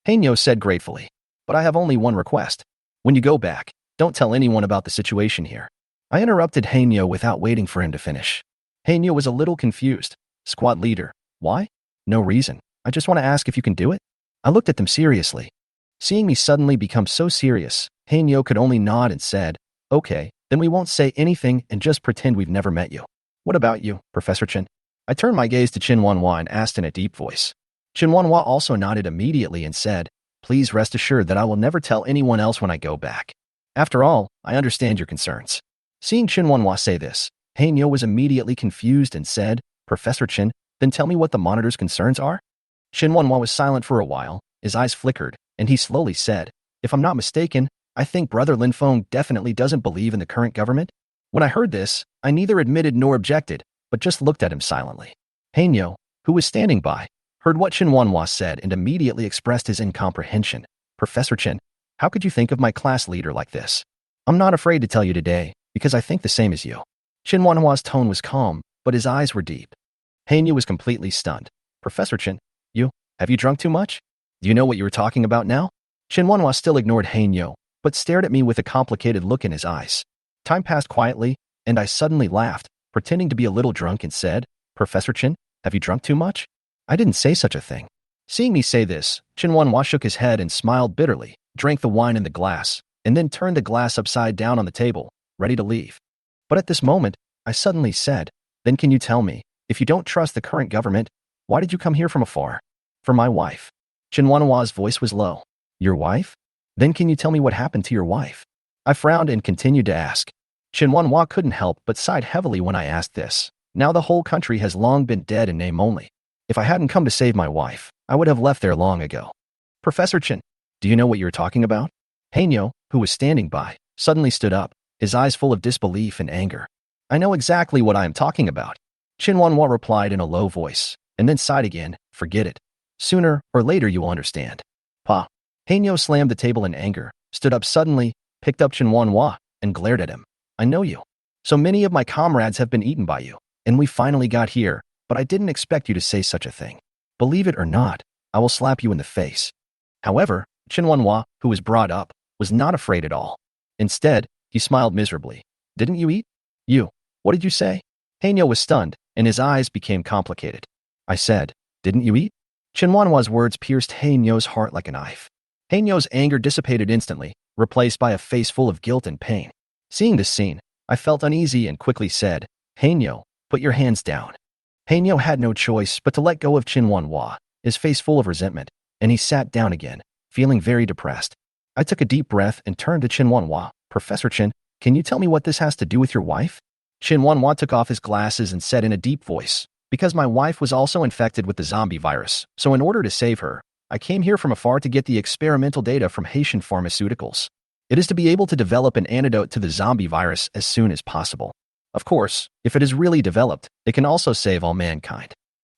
Hanyo said gratefully, but I have only one request. When you go back, don't tell anyone about the situation here. I interrupted Hanyo without waiting for him to finish. Hanyo was a little confused. Squad leader, why? No reason. I just want to ask if you can do it. I looked at them seriously. Seeing me suddenly become so serious, Hanyo could only nod and said, okay, then we won't say anything and just pretend we've never met you. What about you, Professor Qin? I turned my gaze to Qin Wanhua and asked in a deep voice. Qin Wanhua also nodded immediately and said, please rest assured that I will never tell anyone else when I go back. After all, I understand your concerns. Seeing Qin Wanhua say this, Hanyo was immediately confused and said, Professor Qin, then tell me what the monitor's concerns are? Qin Wanhua was silent for a while, his eyes flickered, and he slowly said, if I'm not mistaken, I think Brother Lin Feng definitely doesn't believe in the current government. When I heard this, I neither admitted nor objected, but just looked at him silently. Hanyo, who was standing by, heard what Qin Wanhua said and immediately expressed his incomprehension. Professor Qin, how could you think of my class leader like this? I'm not afraid to tell you today, Because I think the same as you. Chen Wanhua's tone was calm, but his eyes were deep. Hanyu was completely stunned. Professor Chen, have you drunk too much? Do you know what you were talking about now? Chen Wanhua still ignored Hanyu, but stared at me with a complicated look in his eyes. Time passed quietly, and I suddenly laughed, pretending to be a little drunk and said, Professor Chen, have you drunk too much? I didn't say such a thing. Seeing me say this, Chen Wanhua shook his head and smiled bitterly, drank the wine in the glass, and then turned the glass upside down on the table, ready to leave. But at this moment, I suddenly said, Then can you tell me, if you don't trust the current government, why did you come here from afar? For my wife. Chen Wanhua's voice was low. Your wife? Then can you tell me what happened to your wife? I frowned and continued to ask. Chen Wanhua couldn't help but sighed heavily when I asked this. Now the whole country has long been dead in name only. If I hadn't come to save my wife, I would have left there long ago. Professor Chen, do you know what you're talking about? Hanyu, who was standing by, suddenly stood up, his eyes full of disbelief and anger. I know exactly what I am talking about. Chen Wanhua replied in a low voice, and then sighed again. Forget it. Sooner or later you will understand. Pa. Hanyu slammed the table in anger, stood up suddenly, picked up Chen Wanhua, and glared at him. I know you. So many of my comrades have been eaten by you, and we finally got here, but I didn't expect you to say such a thing. Believe it or not, I will slap you in the face. However, Chen Wanhua, who was brought up, was not afraid at all. Instead, he smiled miserably. Didn't you eat? You. What did you say? Hanyu was stunned, and his eyes became complicated. I said, didn't you eat? Chen Wanhua's words pierced Hanyu's heart like a knife. Hanyu's anger dissipated instantly, replaced by a face full of guilt and pain. Seeing this scene, I felt uneasy and quickly said, Hanyu, put your hands down. Hanyu had no choice but to let go of Chen Wanhua, his face full of resentment, and he sat down again, feeling very depressed. I took a deep breath and turned to Chen Wanhua. Professor Chen, can you tell me what this has to do with your wife? Chen Wanhua took off his glasses and said in a deep voice, Because my wife was also infected with the zombie virus, so in order to save her, I came here from afar to get the experimental data from Haitian Pharmaceuticals. It is to be able to develop an antidote to the zombie virus as soon as possible. Of course, if it is really developed, it can also save all mankind.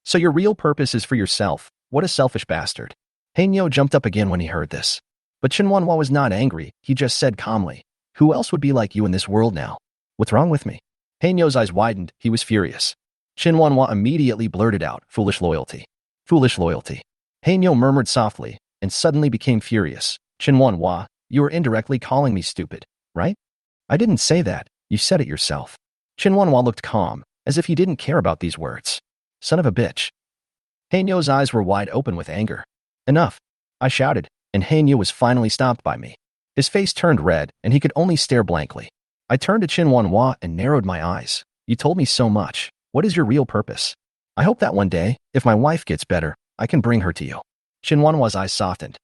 So your real purpose is for yourself. What a selfish bastard. Hanyu jumped up again when he heard this. But Chen Wanhua was not angry, he just said calmly, Who else would be like you in this world now? What's wrong with me? Hanyu's eyes widened, he was furious. Chen Wanhua immediately blurted out, Foolish loyalty. Foolish loyalty. Hanyu murmured softly, and suddenly became furious. Chen Wanhua, you are indirectly calling me stupid, right? I didn't say that, you said it yourself. Chen Wanhua looked calm, as if he didn't care about these words. Son of a bitch. Hanyu's eyes were wide open with anger. Enough, I shouted, and Hanyu was finally stopped by me. His face turned red, and he could only stare blankly. I turned to Chen Wanhua and narrowed my eyes. You told me so much. What is your real purpose? I hope that one day, if my wife gets better, I can bring her to you. Chen Wanhua's eyes softened.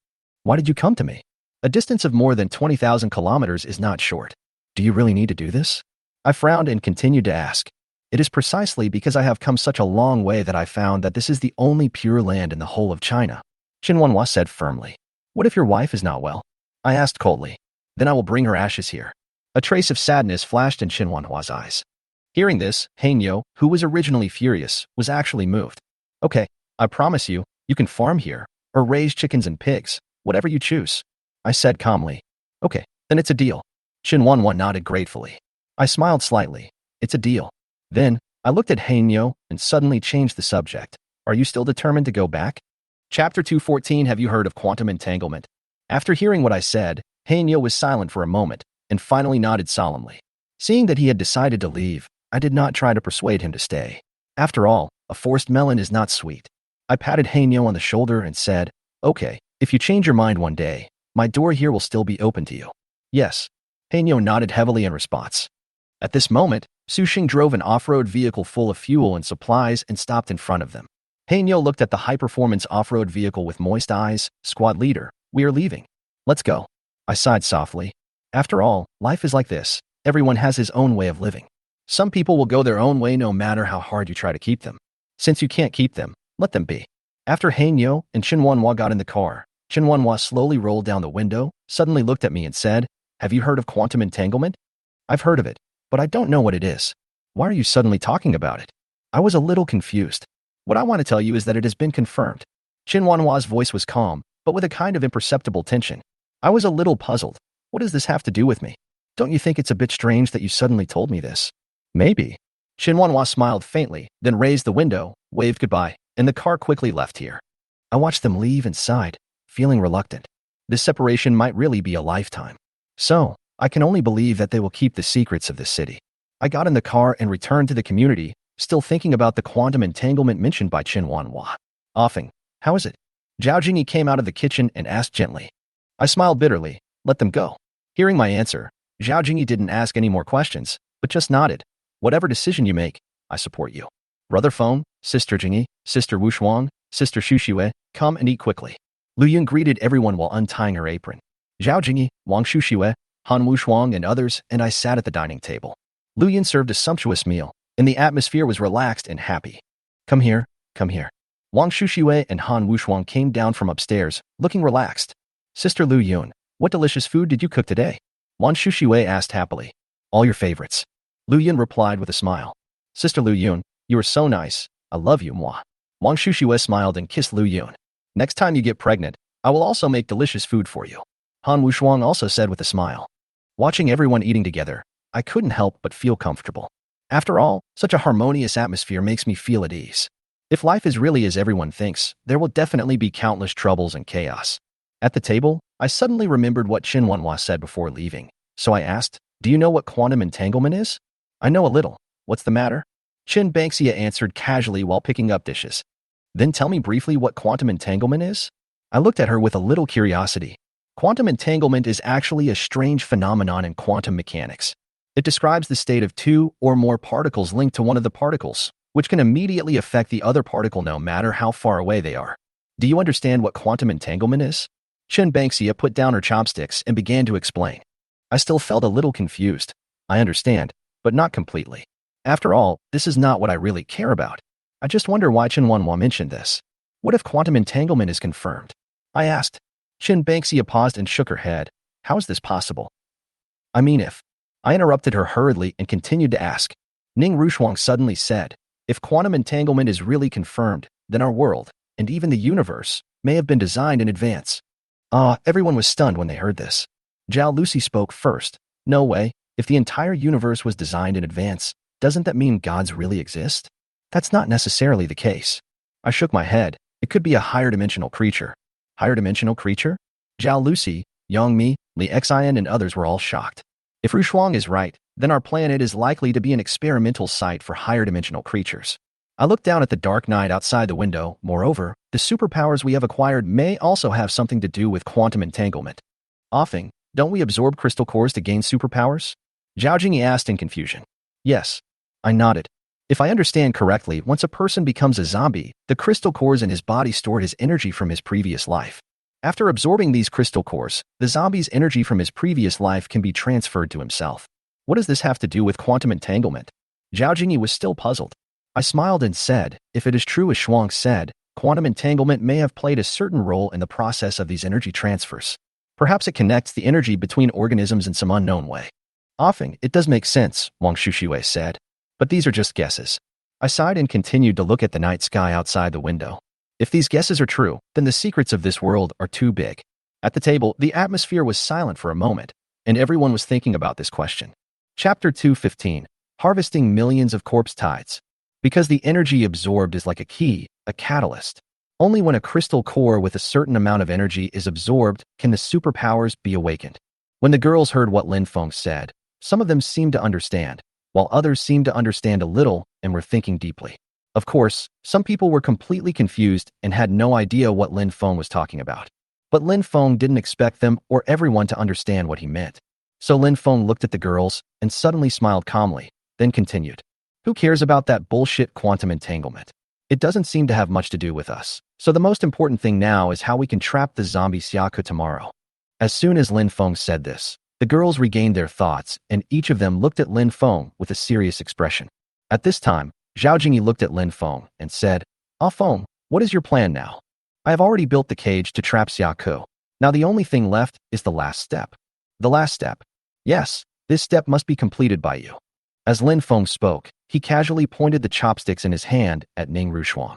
Why did you come to me? A distance of more than 20,000 kilometers is not short. Do you really need to do this? I frowned and continued to ask. It is precisely because I have come such a long way that I found that this is the only pure land in the whole of China. Chen Wanhua said firmly. What if your wife is not well? I asked coldly. Then I will bring her ashes here. A trace of sadness flashed in Chen Wanhua's eyes. Hearing this, Hanyu, who was originally furious, was actually moved. Okay, I promise you, you can farm here, or raise chickens and pigs, whatever you choose. I said calmly. Okay, then it's a deal. Chen Wanhua nodded gratefully. I smiled slightly. It's a deal. Then, I looked at Hanyu and suddenly changed the subject. Are you still determined to go back? Chapter 214. Have you heard of quantum entanglement? After hearing what I said, Hanyu was silent for a moment, and finally nodded solemnly. Seeing that he had decided to leave, I did not try to persuade him to stay. After all, a forced melon is not sweet. I patted Hanyu on the shoulder and said, Okay, if you change your mind one day, my door here will still be open to you. Yes. Hanyu nodded heavily in response. At this moment, Sushing drove an off-road vehicle full of fuel and supplies and stopped in front of them. Hanyu looked at the high-performance off-road vehicle with moist eyes. Squad leader, we are leaving. Let's go. I sighed softly. After all, life is like this. Everyone has his own way of living. Some people will go their own way no matter how hard you try to keep them. Since you can't keep them, let them be. After Hanyu and Chen Wanhua got in the car, Chen Wanhua slowly rolled down the window, suddenly looked at me and said, Have you heard of quantum entanglement? I've heard of it, but I don't know what it is. Why are you suddenly talking about it? I was a little confused. What I want to tell you is that it has been confirmed. Chen Wanhua's voice was calm, but with a kind of imperceptible tension. I was a little puzzled. What does this have to do with me? Don't you think it's a bit strange that you suddenly told me this? Maybe. Xinhuanhua smiled faintly, then raised the window, waved goodbye, and the car quickly left here. I watched them leave and sighed, feeling reluctant. This separation might really be a lifetime. So, I can only believe that they will keep the secrets of this city. I got in the car and returned to the community, still thinking about the quantum entanglement mentioned by Xinhuanhua. Offing, how is it? Zhao Jingyi came out of the kitchen and asked gently. I smiled bitterly, let them go. Hearing my answer, Zhao Jingyi didn't ask any more questions, but just nodded. Whatever decision you make, I support you. Brother Feng, Sister Jingyi, Sister Wu Shuang, Sister Xu Xue, come and eat quickly. Lu Yun greeted everyone while untying her apron. Zhao Jingyi, Wang Xu Xue, Han Wu Shuang, and others, and I sat at the dining table. Lu Yun served a sumptuous meal, and the atmosphere was relaxed and happy. Come here, come here. Wang Xu Xue and Han Wu Shuang came down from upstairs, looking relaxed. Sister Lu Yun, what delicious food did you cook today? Wang Xu Xue asked happily. All your favorites. Lu Yun replied with a smile. Sister Lu Yun, you are so nice. I love you, moi. Wang Xu Xue smiled and kissed Lu Yun. Next time you get pregnant, I will also make delicious food for you. Han Wu Shuang also said with a smile. Watching everyone eating together, I couldn't help but feel comfortable. After all, such a harmonious atmosphere makes me feel at ease. If life is really as everyone thinks, there will definitely be countless troubles and chaos. At the table, I suddenly remembered what Xinhuanhua said before leaving, so I asked, do you know what quantum entanglement is? I know a little. What's the matter? Qin Bangxia answered casually while picking up dishes. Then tell me briefly what quantum entanglement is? I looked at her with a little curiosity. Quantum entanglement is actually a strange phenomenon in quantum mechanics. It describes the state of two or more particles linked to one of the particles, which can immediately affect the other particle no matter how far away they are. Do you understand what quantum entanglement is? Qin Bangxia put down her chopsticks and began to explain. I still felt a little confused. I understand, but not completely. After all, this is not what I really care about. I just wonder why Xinhuanhua mentioned this. What if quantum entanglement is confirmed? I asked. Qin Bangxia paused and shook her head. How is this possible? I mean if. I interrupted her hurriedly and continued to ask. Ning Rushuang suddenly said, if quantum entanglement is really confirmed, then our world, and even the universe, may have been designed in advance. Everyone was stunned when they heard this. Zhao Lucy spoke first. No way. If the entire universe was designed in advance, doesn't that mean gods really exist? That's not necessarily the case. I shook my head. It could be a higher dimensional creature. Higher dimensional creature? Zhao Lucy, Yang Mi, Li Xian, and others were all shocked. If Rushuang is right, then our planet is likely to be an experimental site for higher dimensional creatures. I looked down at the dark night outside the window. Moreover, the superpowers we have acquired may also have something to do with quantum entanglement. Offing, don't we absorb crystal cores to gain superpowers? Zhao Jingyi asked in confusion. Yes. I nodded. If I understand correctly, once a person becomes a zombie, the crystal cores in his body store his energy from his previous life. After absorbing these crystal cores, the zombie's energy from his previous life can be transferred to himself. What does this have to do with quantum entanglement? Zhao Jingyi was still puzzled. I smiled and said, if it is true as Shuang said, quantum entanglement may have played a certain role in the process of these energy transfers. Perhaps it connects the energy between organisms in some unknown way. Offing, it does make sense, Wang Xu Xue said. But these are just guesses. I sighed and continued to look at the night sky outside the window. If these guesses are true, then the secrets of this world are too big. At the table, the atmosphere was silent for a moment, and everyone was thinking about this question. Chapter 215, Harvesting Millions of Corpse Tides. Because the energy absorbed is like a key, a catalyst. Only when a crystal core with a certain amount of energy is absorbed can the superpowers be awakened. When the girls heard what Lin Feng said, some of them seemed to understand, while others seemed to understand a little and were thinking deeply. Of course, some people were completely confused and had no idea what Lin Feng was talking about. But Lin Feng didn't expect them or everyone to understand what he meant. So Lin Feng looked at the girls and suddenly smiled calmly, then continued. Who cares about that bullshit quantum entanglement? It doesn't seem to have much to do with us. So the most important thing now is how we can trap the zombie Siaka tomorrow. As soon as Lin Feng said this, the girls regained their thoughts and each of them looked at Lin Feng with a serious expression. At this time, Zhao Jingyi looked at Lin Feng and said, Ah Feng, what is your plan now? I have already built the cage to trap Siaka. Now the only thing left is the last step. The last step. Yes, this step must be completed by you. As Lin Feng spoke, he casually pointed the chopsticks in his hand at Ning Rushuang.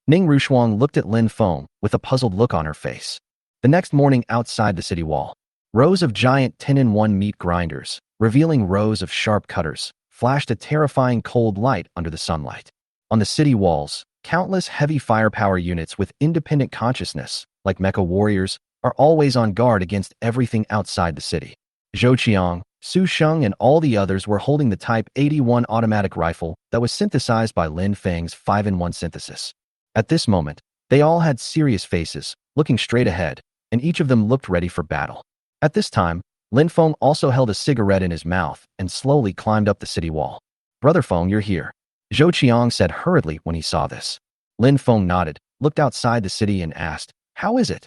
Ning Rushuang looked at Lin Feng with a puzzled look on her face. The next morning outside the city wall, Rows of giant 10-in-1 meat grinders, revealing rows of sharp cutters, flashed a terrifying cold light under the sunlight. On the city walls, countless heavy firepower units with independent consciousness, like mecha warriors, are always on guard against everything outside the city. Zhou Qiang, Su Sheng, and all the others were holding the Type 81 automatic rifle that was synthesized by Lin Feng's 5-in-1 synthesis. At this moment, they all had serious faces, looking straight ahead, and each of them looked ready for battle. At this time, Lin Feng also held a cigarette in his mouth and slowly climbed up the city wall. "Brother Feng, you're here," Zhou Qiang said hurriedly when he saw this. Lin Feng nodded, looked outside the city and asked, "How is it?"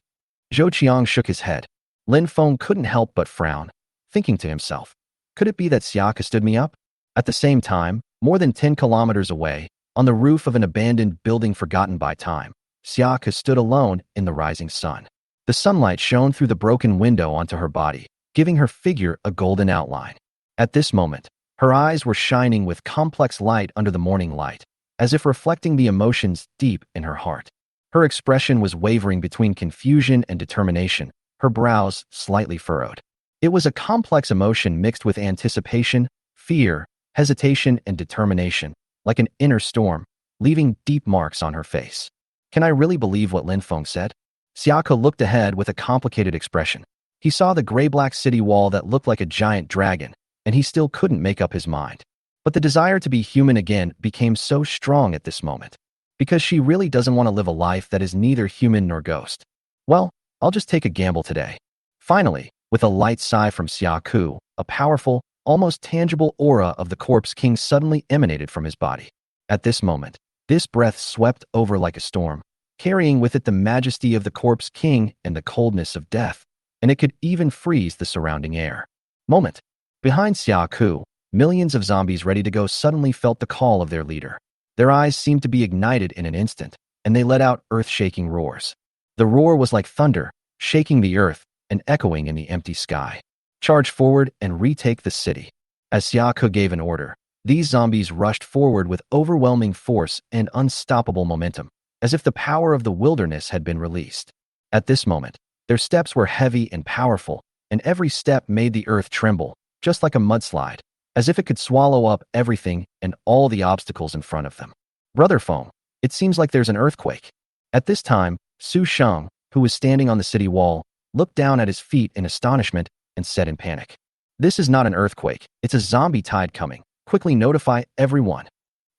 Zhou Qiang shook his head. Lin Feng couldn't help but frown, thinking to himself, could it be that Siaka stood me up? At the same time, more than 10 kilometers away, on the roof of an abandoned building forgotten by time, Siaka stood alone in the rising sun. The sunlight shone through the broken window onto her body, giving her figure a golden outline. At this moment, her eyes were shining with complex light under the morning light, as if reflecting the emotions deep in her heart. Her expression was wavering between confusion and determination, her brows slightly furrowed. It was a complex emotion mixed with anticipation, fear, hesitation, and determination, like an inner storm, leaving deep marks on her face. Can I really believe what Lin Feng said? Siaka looked ahead with a complicated expression. He saw the gray-black city wall that looked like a giant dragon, and he still couldn't make up his mind. But the desire to be human again became so strong at this moment, because she really doesn't want to live a life that is neither human nor ghost. Well, I'll just take a gamble today. Finally, with a light sigh from Siaku, a powerful, almost tangible aura of the Corpse King suddenly emanated from his body. At this moment, this breath swept over like a storm, carrying with it the majesty of the Corpse King and the coldness of death, and it could even freeze the surrounding air. Moment. Behind Siaku, millions of zombies ready to go suddenly felt the call of their leader. Their eyes seemed to be ignited in an instant, and they let out earth-shaking roars. The roar was like thunder, shaking the earth and echoing in the empty sky. Charge forward and retake the city. As Siaka gave an order, these zombies rushed forward with overwhelming force and unstoppable momentum, as if the power of the wilderness had been released. At this moment, their steps were heavy and powerful, and every step made the earth tremble, just like a mudslide, as if it could swallow up everything and all the obstacles in front of them. "Brother Feng, it seems like there's an earthquake." At this time, Su Sheng, who was standing on the city wall, looked down at his feet in astonishment and said in panic, "This is not an earthquake, it's a zombie tide coming. Quickly notify everyone."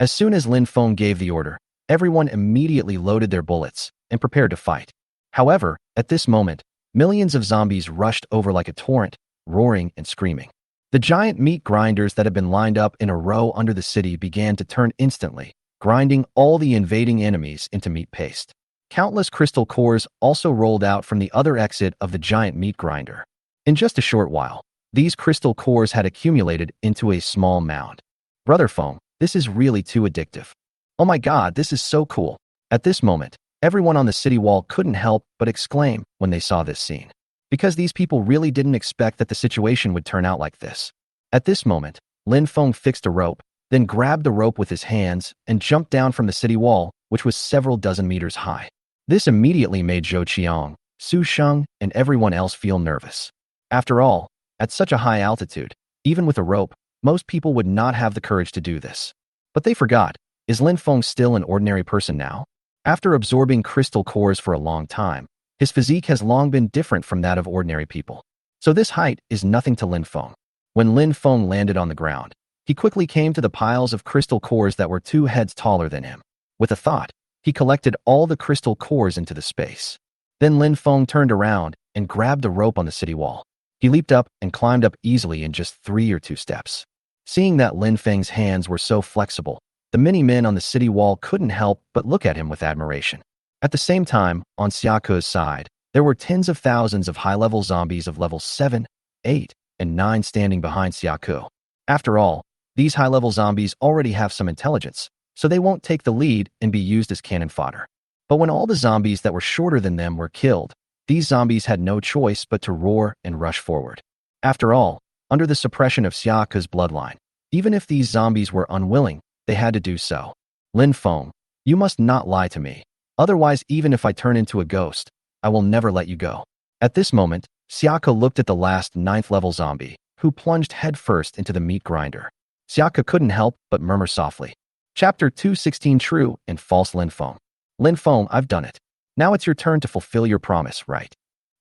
As soon as Lin Feng gave the order, everyone immediately loaded their bullets and prepared to fight. However, at this moment, millions of zombies rushed over like a torrent, roaring and screaming. The giant meat grinders that had been lined up in a row under the city began to turn instantly, grinding all the invading enemies into meat paste. Countless crystal cores also rolled out from the other exit of the giant meat grinder. In just a short while, these crystal cores had accumulated into a small mound. "Brother Feng, this is really too addictive. Oh my god, this is so cool." At this moment, everyone on the city wall couldn't help but exclaim when they saw this scene, because these people really didn't expect that the situation would turn out like this. At this moment, Lin Feng fixed a rope, then grabbed the rope with his hands and jumped down from the city wall, which was several dozen meters high. This immediately made Zhou Qiang, Su Sheng, and everyone else feel nervous. After all, at such a high altitude, even with a rope, most people would not have the courage to do this. But they forgot, is Lin Feng still an ordinary person now? After absorbing crystal cores for a long time, his physique has long been different from that of ordinary people. So this height is nothing to Lin Feng. When Lin Feng landed on the ground, he quickly came to the piles of crystal cores that were 2 heads taller than him. With a thought, he collected all the crystal cores into the space. Then Lin Feng turned around and grabbed the rope on the city wall. He leaped up and climbed up easily in just 3 or 2 steps. Seeing that Lin Feng's hands were so flexible, the many men on the city wall couldn't help but look at him with admiration. At the same time, on Siaka's side, there were tens of thousands of high-level zombies of level 7, 8, and 9 standing behind Siaka. After all, these high-level zombies already have some intelligence, so they won't take the lead and be used as cannon fodder. But when all the zombies that were shorter than them were killed, these zombies had no choice but to roar and rush forward. After all, under the suppression of Siaka's bloodline, even if these zombies were unwilling, they had to do so. "Lin Feng, you must not lie to me. Otherwise, even if I turn into a ghost, I will never let you go." At this moment, Siaka looked at the last ninth-level zombie, who plunged headfirst into the meat grinder. Siaka couldn't help but murmur softly. Chapter 216 True and False Lin Feng. Lin Feng, I've done it. Now it's your turn to fulfill your promise, right?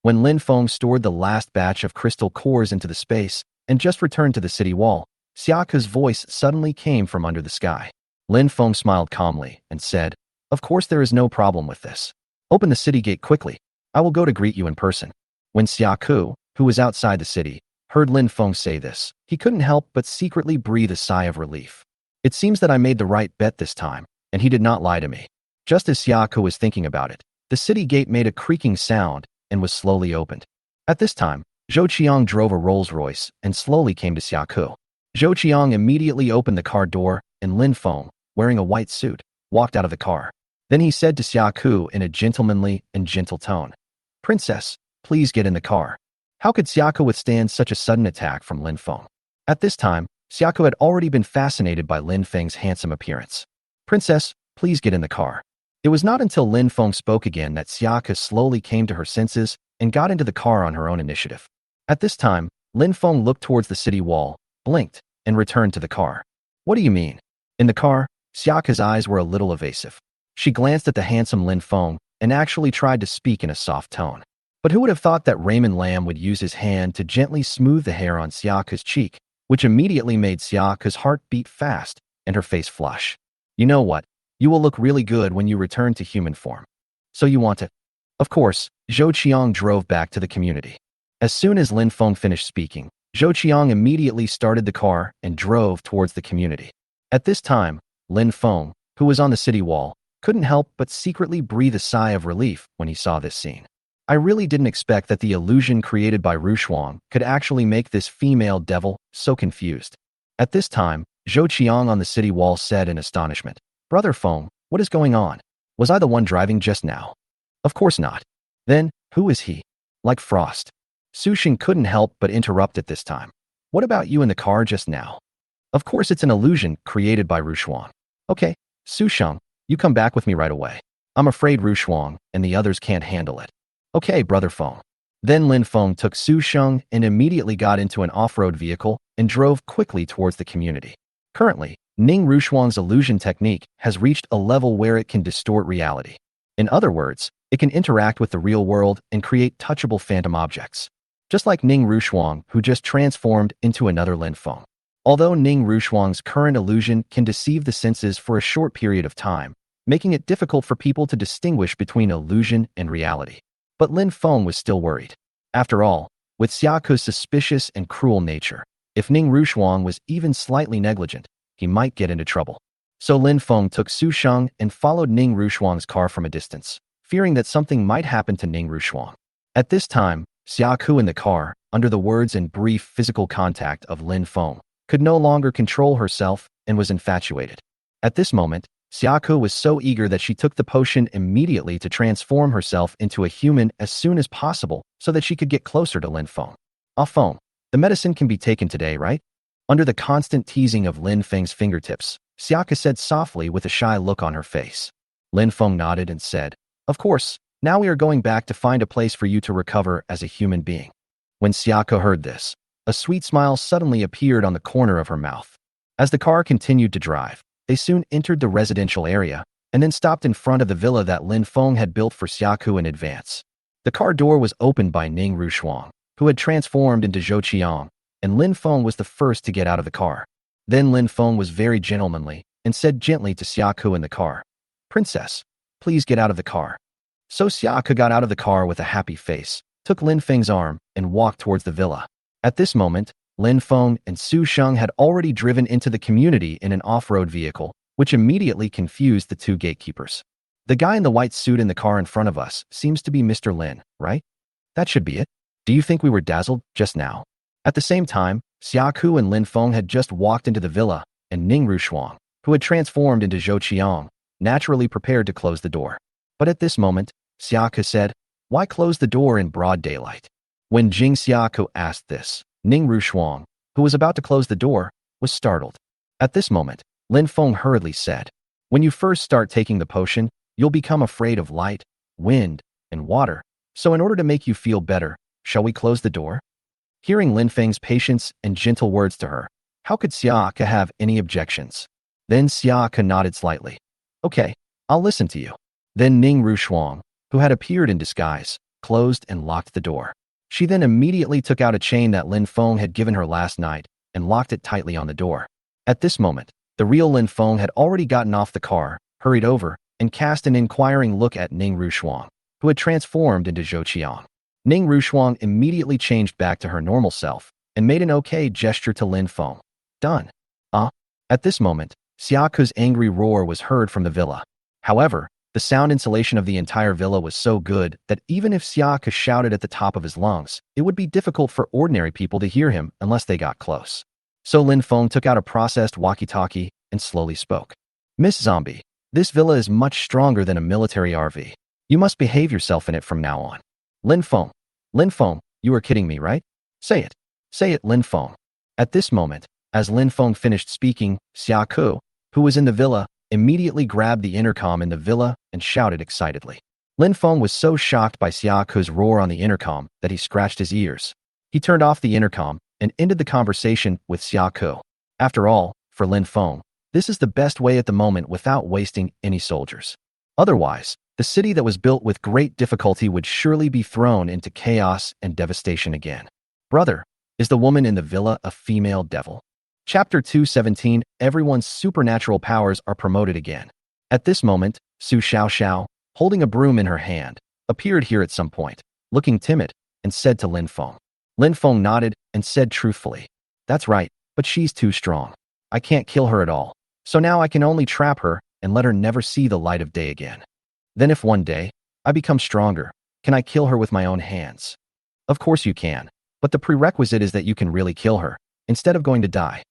When Lin Feng stored the last batch of crystal cores into the space and just returned to the city wall, Siaka's voice suddenly came from under the sky. Lin Feng smiled calmly and said, "Of course there is no problem with this. Open the city gate quickly. I will go to greet you in person." When Siaka, who was outside the city, heard Lin Feng say this, he couldn't help but secretly breathe a sigh of relief. It seems that I made the right bet this time, and he did not lie to me. Just as Siaka was thinking about it, the city gate made a creaking sound and was slowly opened. At this time, Zhou Qiang drove a Rolls-Royce and slowly came to Siaka. Zhou Qiang immediately opened the car door, and Lin Feng, wearing a white suit, walked out of the car. Then he said to Siaka in a gentlemanly and gentle tone, "Princess, please get in the car." How could Siaka withstand such a sudden attack from Lin Feng? At this time, Siaka had already been fascinated by Lin Feng's handsome appearance. "Princess, please get in the car." It was not until Lin Feng spoke again that Siaka slowly came to her senses and got into the car on her own initiative. At this time, Lin Feng looked towards the city wall, blinked, and returned to the car. "What do you mean?" In the car, Siaka's eyes were a little evasive. She glanced at the handsome Lin Feng and actually tried to speak in a soft tone. But who would have thought that Raymond Lam would use his hand to gently smooth the hair on Siaka's cheek, which immediately made Siaka's heart beat fast and her face flush. "You know what? You will look really good when you return to human form. So you want it?" Of course, Zhou Qiang drove back to the community. As soon as Lin Feng finished speaking, Zhou Qiang immediately started the car and drove towards the community. At this time, Lin Feng, who was on the city wall, couldn't help but secretly breathe a sigh of relief when he saw this scene. I really didn't expect that the illusion created by Rushuang could actually make this female devil so confused. At this time, Zhou Qiang on the city wall said in astonishment, "Brother Feng, what is going on? Was I the one driving just now?" "Of course not." "Then, who is he?" "Like frost." Su Xing couldn't help but interrupt at this time. "What about you in the car just now?" "Of course it's an illusion created by Rushuang." "Okay, Su Sheng, you come back with me right away. I'm afraid Rushuang and the others can't handle it." "Okay, Brother Feng." Then Lin Feng took Su Sheng and immediately got into an off-road vehicle and drove quickly towards the community. Currently, Ning Rushuang's illusion technique has reached a level where it can distort reality. In other words, it can interact with the real world and create touchable phantom objects. Just like Ning Rushuang, who just transformed into another Lin Feng. Although Ning Rushuang's current illusion can deceive the senses for a short period of time, making it difficult for people to distinguish between illusion and reality. But Lin Feng was still worried. After all, with Xiaoku's suspicious and cruel nature, if Ning Rushuang was even slightly negligent, he might get into trouble. So Lin Feng took Su Sheng and followed Ning Rushuang's car from a distance, fearing that something might happen to Ning Rushuang. At this time, Xiaoku in the car, under the words and brief physical contact of Lin Feng, could no longer control herself and was infatuated. At this moment, Siaka was so eager that she took the potion immediately to transform herself into a human as soon as possible so that she could get closer to Lin Feng. "Ah Feng, the medicine can be taken today, right?" Under the constant teasing of Lin Feng's fingertips, Siaka said softly with a shy look on her face. Lin Feng nodded and said, "Of course, now we are going back to find a place for you to recover as a human being." When Siaka heard this, a sweet smile suddenly appeared on the corner of her mouth. As the car continued to drive, they soon entered the residential area and then stopped in front of the villa that Lin Feng had built for Xiaoku in advance. The car door was opened by Ning Rushuang, who had transformed into Zhou Qiang, and Lin Feng was the first to get out of the car. Then Lin Feng was very gentlemanly and said gently to Xiaoku in the car, "Princess, please get out of the car." So Xiaoku got out of the car with a happy face, took Lin Feng's arm, and walked towards the villa. At this moment, Lin Feng and Su Sheng had already driven into the community in an off-road vehicle, which immediately confused the two gatekeepers. "The guy in the white suit in the car in front of us seems to be Mr. Lin, right? That should be it. Do you think we were dazzled just now?" At the same time, Xiaoku and Lin Feng had just walked into the villa, and Ning Rushuang, who had transformed into Zhou Qiang, naturally prepared to close the door. But at this moment, Siaka said, "Why close the door in broad daylight?" When Jing Xiaoku asked this, Ning Rushuang, who was about to close the door, was startled. At this moment, Lin Feng hurriedly said, "When you first start taking the potion, you'll become afraid of light, wind, and water. So in order to make you feel better, shall we close the door? Hearing Lin Feng's patience and gentle words to her, how could Siaka have any objections? Then Siaka nodded slightly. Okay, I'll listen to you. Then Ning Rushuang, who had appeared in disguise, closed and locked the door. She then immediately took out a chain that Lin Feng had given her last night and locked it tightly on the door. At this moment, the real Lin Feng had already gotten off the car, hurried over, and cast an inquiring look at Ning Rushuang, who had transformed into Zhou Qiang. Ning Rushuang immediately changed back to her normal self and made an okay gesture to Lin Feng. Done. At this moment, Siaka's angry roar was heard from the villa. However, the sound insulation of the entire villa was so good that even if Siaka shouted at the top of his lungs, it would be difficult for ordinary people to hear him unless they got close. So Lin Feng took out a processed walkie-talkie and slowly spoke. Miss Zombie, this villa is much stronger than a military RV. You must behave yourself in it from now on. Lin Feng, you are kidding me, right? Say it, Lin Feng. At this moment, as Lin Feng finished speaking, Siaka, who was in the villa, immediately grabbed the intercom in the villa and shouted excitedly. Lin Feng was so shocked by Siaka's roar on the intercom that he scratched his ears. He turned off the intercom and ended the conversation with Siaka. After all, for Lin Feng, this is the best way at the moment without wasting any soldiers. Otherwise, the city that was built with great difficulty would surely be thrown into chaos and devastation again. Brother, is the woman in the villa a female devil? Chapter 217, Everyone's supernatural powers are promoted again. At this moment, Su Xiaoxiao, holding a broom in her hand, appeared here at some point, looking timid, and said to Lin Feng. Lin Feng nodded and said truthfully, that's right, but she's too strong. I can't kill her at all, so now I can only trap her and let her never see the light of day again. Then if one day I become stronger, can I kill her with my own hands? Of course you can, but the prerequisite is that you can really kill her, instead of going to die.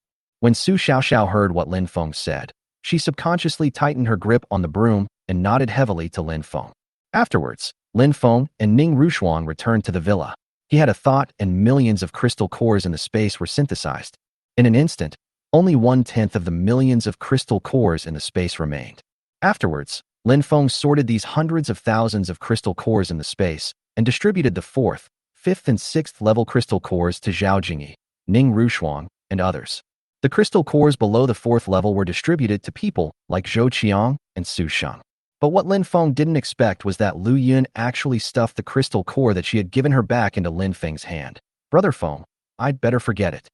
When Su Xiaoxiao heard what Lin Feng said, she subconsciously tightened her grip on the broom and nodded heavily to Lin Feng. Afterwards, Lin Feng and Ning Rushuang returned to the villa. He had a thought and millions of crystal cores in the space were synthesized. In an instant, only 1/10 of the millions of crystal cores in the space remained. Afterwards, Lin Feng sorted these hundreds of thousands of crystal cores in the space and distributed the 4th, 5th, and 6th level crystal cores to Zhao Jingyi, Ning Rushuang, and others. The crystal cores below the 4th level were distributed to people like Zhou Qiang and Su Sheng. But what Lin Feng didn't expect was that Lu Yun actually stuffed the crystal core that she had given her back into Lin Feng's hand. Brother Feng, I'd better forget it.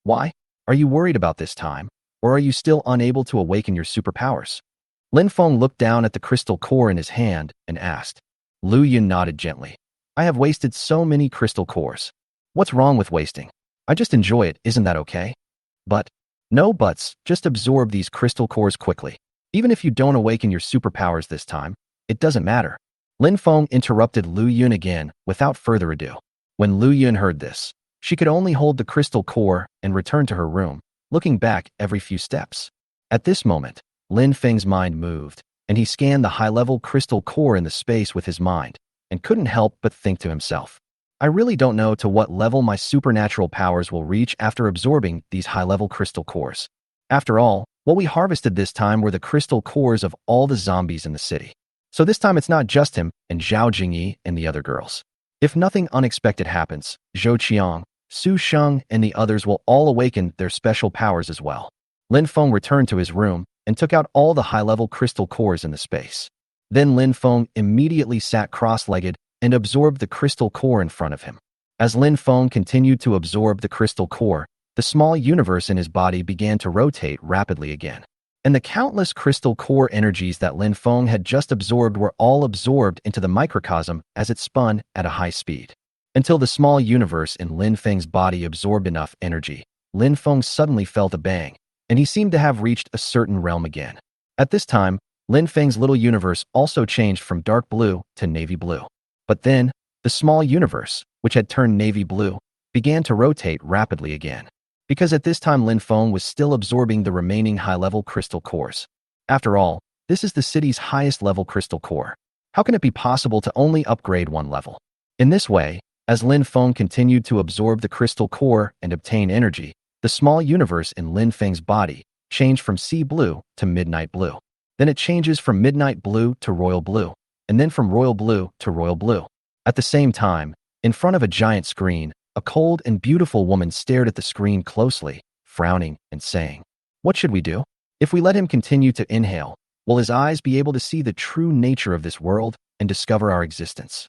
Why? Are you worried about this time? Or are you still unable to awaken your superpowers? Lin Feng looked down at the crystal core in his hand and asked. Lu Yun nodded gently. I have wasted so many crystal cores. What's wrong with wasting? I just enjoy it, isn't that okay? But, no buts, just absorb these crystal cores quickly. Even if you don't awaken your superpowers this time, it doesn't matter. Lin Feng interrupted Lu Yun again without further ado. When Lu Yun heard this, she could only hold the crystal core and return to her room, looking back every few steps. At this moment, Lin Feng's mind moved, and he scanned the high-level crystal core in the space with his mind, and couldn't help but think to himself. I really don't know to what level my supernatural powers will reach after absorbing these high-level crystal cores. After all, what we harvested this time were the crystal cores of all the zombies in the city. So this time it's not just him and Zhao Jingyi and the other girls. If nothing unexpected happens, Zhou Qiang, Su Sheng, and the others will all awaken their special powers as well. Lin Feng returned to his room and took out all the high-level crystal cores in the space. Then Lin Feng immediately sat cross-legged and absorbed the crystal core in front of him. As Lin Feng continued to absorb the crystal core, the small universe in his body began to rotate rapidly again. And the countless crystal core energies that Lin Feng had just absorbed were all absorbed into the microcosm as it spun at a high speed. Until the small universe in Lin Feng's body absorbed enough energy, Lin Feng suddenly felt a bang, and he seemed to have reached a certain realm again. At this time, Lin Feng's little universe also changed from dark blue to navy blue. But then, the small universe, which had turned navy blue, began to rotate rapidly again. Because at this time Lin Feng was still absorbing the remaining high-level crystal cores. After all, this is the city's highest level crystal core. How can it be possible to only upgrade one level? In this way, as Lin Feng continued to absorb the crystal core and obtain energy, the small universe in Lin Feng's body changed from sea blue to midnight blue. Then it changes from midnight blue to royal blue, and then from royal blue to royal blue. At the same time, In front of a giant screen, a cold and beautiful woman stared at the screen closely, frowning and saying, "What should we do? If we let him continue to inhale, will his eyes be able to see the true nature of this world and discover our existence?"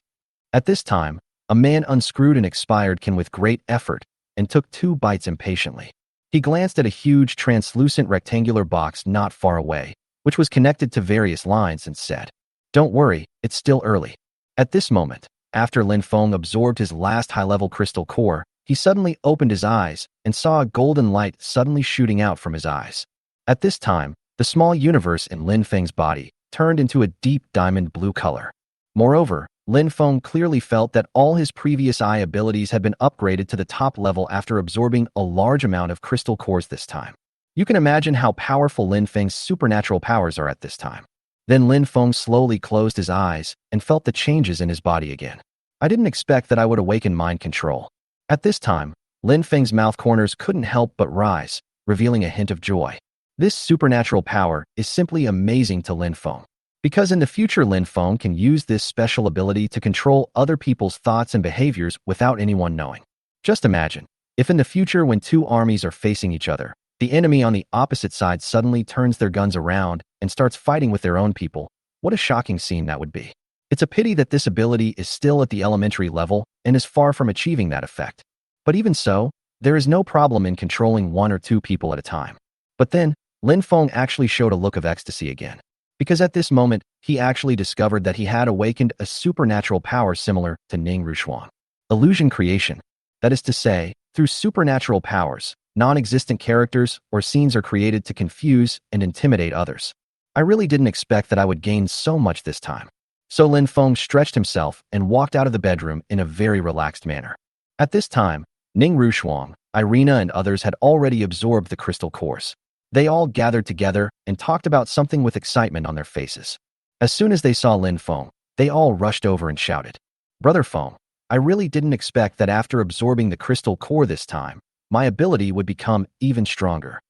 At this time, a man unscrewed an expired can with great effort and took 2 bites impatiently. He glanced at a huge translucent rectangular box not far away, which was connected to various lines, and said, "Don't worry, it's still early." At this moment, after Lin Feng absorbed his last high-level crystal core, he suddenly opened his eyes and saw a golden light suddenly shooting out from his eyes. At this time, the small universe in Lin Feng's body turned into a deep diamond blue color. Moreover, Lin Feng clearly felt that all his previous eye abilities had been upgraded to the top level after absorbing a large amount of crystal cores this time. You can imagine how powerful Lin Feng's supernatural powers are at this time. Then Lin Feng slowly closed his eyes and felt the changes in his body again. "I didn't expect that I would awaken mind control." At this time, Lin Feng's mouth corners couldn't help but rise, revealing a hint of joy. This supernatural power is simply amazing to Lin Feng, because in the future Lin Feng can use this special ability to control other people's thoughts and behaviors without anyone knowing. Just imagine, if in the future when 2 armies are facing each other, the enemy on the opposite side suddenly turns their guns around and starts fighting with their own people, what a shocking scene that would be. It's a pity that this ability is still at the elementary level and is far from achieving that effect. But even so, there is no problem in controlling 1 or 2 people at a time. But then, Lin Feng actually showed a look of ecstasy again, because at this moment, he actually discovered that he had awakened a supernatural power similar to Ning Rushuang. Illusion creation. That is to say, through supernatural powers, non-existent characters or scenes are created to confuse and intimidate others. I really didn't expect that I would gain so much this time. So Lin Feng stretched himself and walked out of the bedroom in a very relaxed manner. At this time, Ning Rushuang, Irina and others had already absorbed the crystal cores. They all gathered together and talked about something with excitement on their faces. As soon as they saw Lin Feng, they all rushed over and shouted, "Brother Feng, I really didn't expect that after absorbing the crystal core this time, my ability would become even stronger.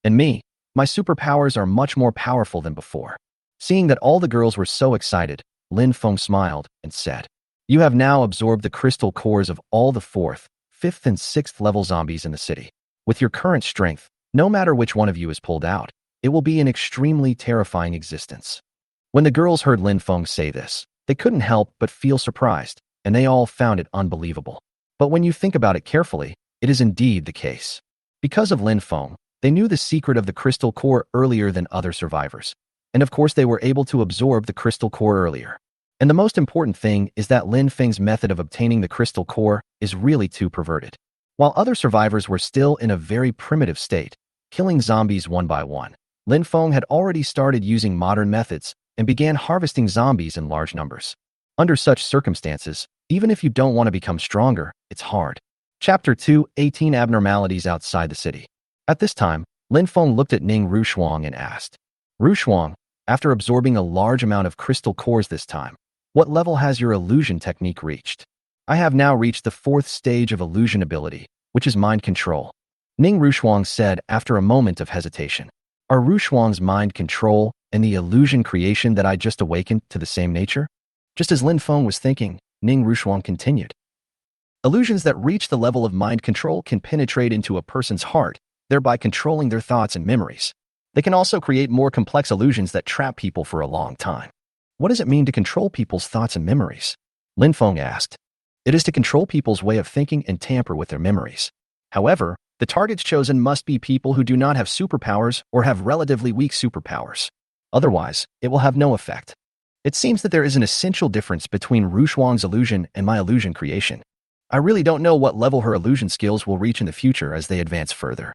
And me, my superpowers are much more powerful than before." Seeing that all the girls were so excited, Lin Feng smiled and said, "You have now absorbed the crystal cores of all the 4th, 5th, and 6th level zombies in the city. With your current strength, no matter which one of you is pulled out, it will be an extremely terrifying existence." When the girls heard Lin Feng say this, they couldn't help but feel surprised, and they all found it unbelievable. But when you think about it carefully, it is indeed the case. Because of Lin Feng, they knew the secret of the crystal core earlier than other survivors. And of course they were able to absorb the crystal core earlier. And the most important thing is that Lin Feng's method of obtaining the crystal core is really too perverted. While other survivors were still in a very primitive state, killing zombies one by one, Lin Feng had already started using modern methods and began harvesting zombies in large numbers. Under such circumstances, even if you don't want to become stronger, it's hard. Chapter 2: 18 Abnormalities Outside the City. At this time, Lin Feng looked at Ning Rushuang and asked, "Rushuang, after absorbing a large amount of crystal cores this time, what level has your illusion technique reached?" "I have now reached the 4th stage of illusion ability, which is mind control," Ning Rushuang said after a moment of hesitation. "Are Rushuang's mind control and the illusion creation that I just awakened to the same nature?" Just as Lin Feng was thinking, Ning Rushuang continued, "Illusions that reach the level of mind control can penetrate into a person's heart, thereby controlling their thoughts and memories. They can also create more complex illusions that trap people for a long time." "What does it mean to control people's thoughts and memories?" Lin Feng asked. "It is to control people's way of thinking and tamper with their memories. However, the targets chosen must be people who do not have superpowers or have relatively weak superpowers. Otherwise, it will have no effect. It seems that there is an essential difference between Rushuang's illusion and my illusion creation. I really don't know what level her illusion skills will reach in the future as they advance further."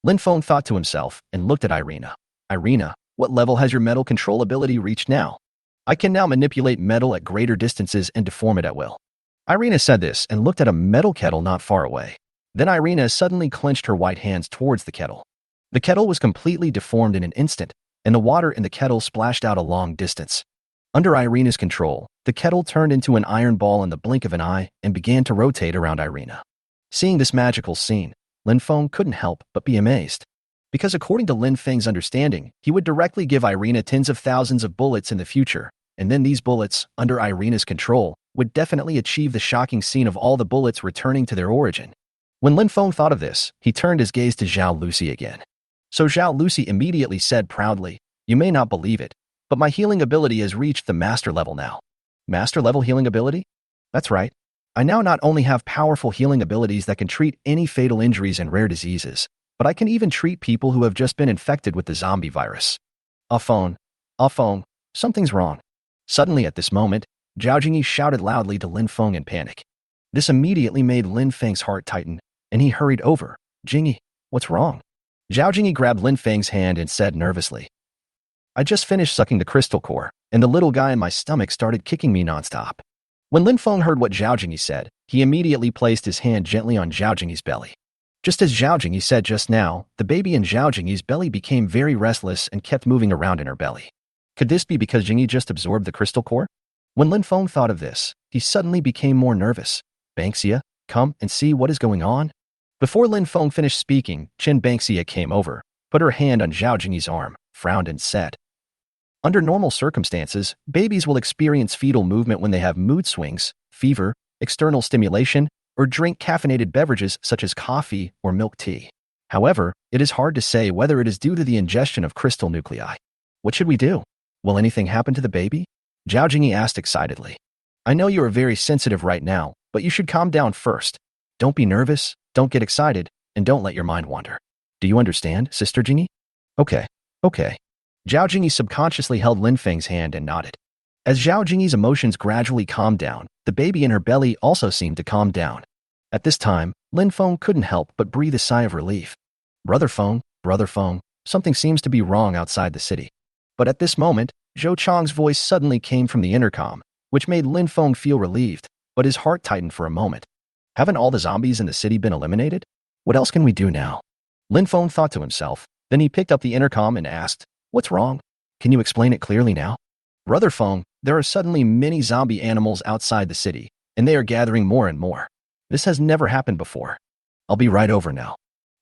Lin Feng thought to himself and looked at Irina. "Irina, what level has your metal control ability reached now?" "I can now manipulate metal at greater distances and deform it at will." Irina said this and looked at a metal kettle not far away. Then Irina suddenly clenched her white hands towards the kettle. The kettle was completely deformed in an instant, and the water in the kettle splashed out a long distance. Under Irina's control, the kettle turned into an iron ball in the blink of an eye and began to rotate around Irina. Seeing this magical scene, Lin Feng couldn't help but be amazed. Because according to Lin Feng's understanding, he would directly give Irina tens of thousands of bullets in the future, and then these bullets, under Irina's control, would definitely achieve the shocking scene of all the bullets returning to their origin. When Lin Feng thought of this, he turned his gaze to Zhao Lucy again. So Zhao Lucy immediately said proudly, "You may not believe it, but my healing ability has reached the master level now." Master level healing ability? That's right. I now not only have powerful healing abilities that can treat any fatal injuries and rare diseases, but I can even treat people who have just been infected with the zombie virus. Phone. Something's wrong. Suddenly at this moment, Zhao Jingyi shouted loudly to Lin Feng in panic. This immediately made Lin Feng's heart tighten, and he hurried over. "Jingyi, what's wrong?" Zhao Jingyi grabbed Lin Feng's hand and said nervously, "I just finished sucking the crystal core, and the little guy in my stomach started kicking me nonstop." When Lin Feng heard what Zhao Jingyi said, he immediately placed his hand gently on Zhao Jingyi's belly. Just as Zhao Jingyi said just now, the baby in Zhao Jingyi's belly became very restless and kept moving around in her belly. Could this be because Jingyi just absorbed the crystal core? When Lin Feng thought of this, he suddenly became more nervous. "Banksia, come and see what is going on." Before Lin Feng finished speaking, Qin Banksia came over, put her hand on Zhao Jingyi's arm, frowned and said, "Under normal circumstances, babies will experience fetal movement when they have mood swings, fever, external stimulation, or drink caffeinated beverages such as coffee or milk tea. However, it is hard to say whether it is due to the ingestion of crystal nuclei. What should we do? Will anything happen to the baby?" Zhao Jingyi asked excitedly. "I know you are very sensitive right now, but you should calm down first. Don't be nervous, don't get excited, and don't let your mind wander. Do you understand, Sister Jingyi?" Okay. Zhao Jingyi subconsciously held Lin Feng's hand and nodded. As Zhao Jingyi's emotions gradually calmed down, the baby in her belly also seemed to calm down. At this time, Lin Feng couldn't help but breathe a sigh of relief. Brother Feng, something seems to be wrong outside the city." But at this moment, Zhou Chang's voice suddenly came from the intercom, which made Lin Feng feel relieved, but his heart tightened for a moment. Haven't all the zombies in the city been eliminated? What else can we do now? Lin Feng thought to himself. Then he picked up the intercom and asked, "What's wrong? Can you explain it clearly now?" "Brother Feng, there are suddenly many zombie animals outside the city, and they are gathering more and more. This has never happened before. I'll be right over now."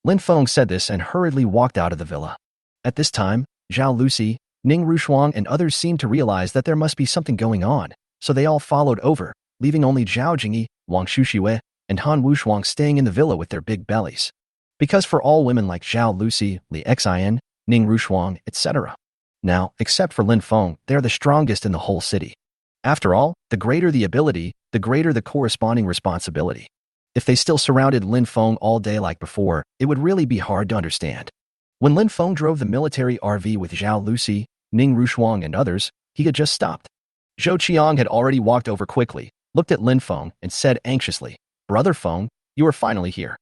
Lin Feng said this and hurriedly walked out of the villa. At this time, Zhao Lucy, Ning Rushuang, and others seemed to realize that there must be something going on, so they all followed over, leaving only Zhao Jingyi, Wang Shushiwei, and Han Wushuang staying in the villa with their big bellies. Because for all women like Zhao Lucy, Li Xian, Ning Rushuang, etc. Now, except for Lin Feng, they are the strongest in the whole city. After all, the greater the ability, the greater the corresponding responsibility. If they still surrounded Lin Feng all day like before, it would really be hard to understand. When Lin Feng drove the military RV with Zhao Lucy, Ning Rushuang, and others, he had just stopped. Zhou Qiang had already walked over quickly, looked at Lin Feng, and said anxiously, "Brother Feng, you are finally here."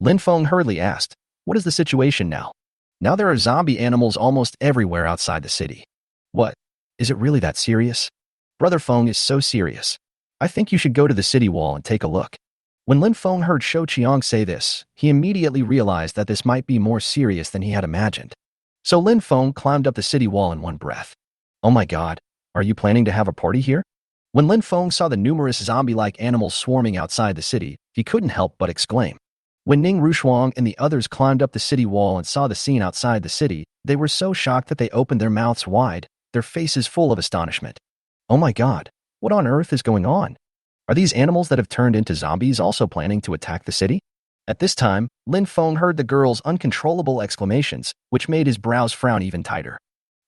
Lin Feng hurriedly asked, "What is the situation now?" "Now there are zombie animals almost everywhere outside the city." "What? Is it really that serious?" "Brother Feng is so serious. I think you should go to the city wall and take a look." When Lin Feng heard Zhou Qiang say this, he immediately realized that this might be more serious than he had imagined. So Lin Feng climbed up the city wall in one breath. "Oh my god, are you planning to have a party here?" When Lin Feng saw the numerous zombie-like animals swarming outside the city, he couldn't help but exclaim. When Ning Rushuang and the others climbed up the city wall and saw the scene outside the city, they were so shocked that they opened their mouths wide, their faces full of astonishment. "Oh my god, what on earth is going on? Are these animals that have turned into zombies also planning to attack the city?" At this time, Lin Feng heard the girl's uncontrollable exclamations, which made his brows frown even tighter.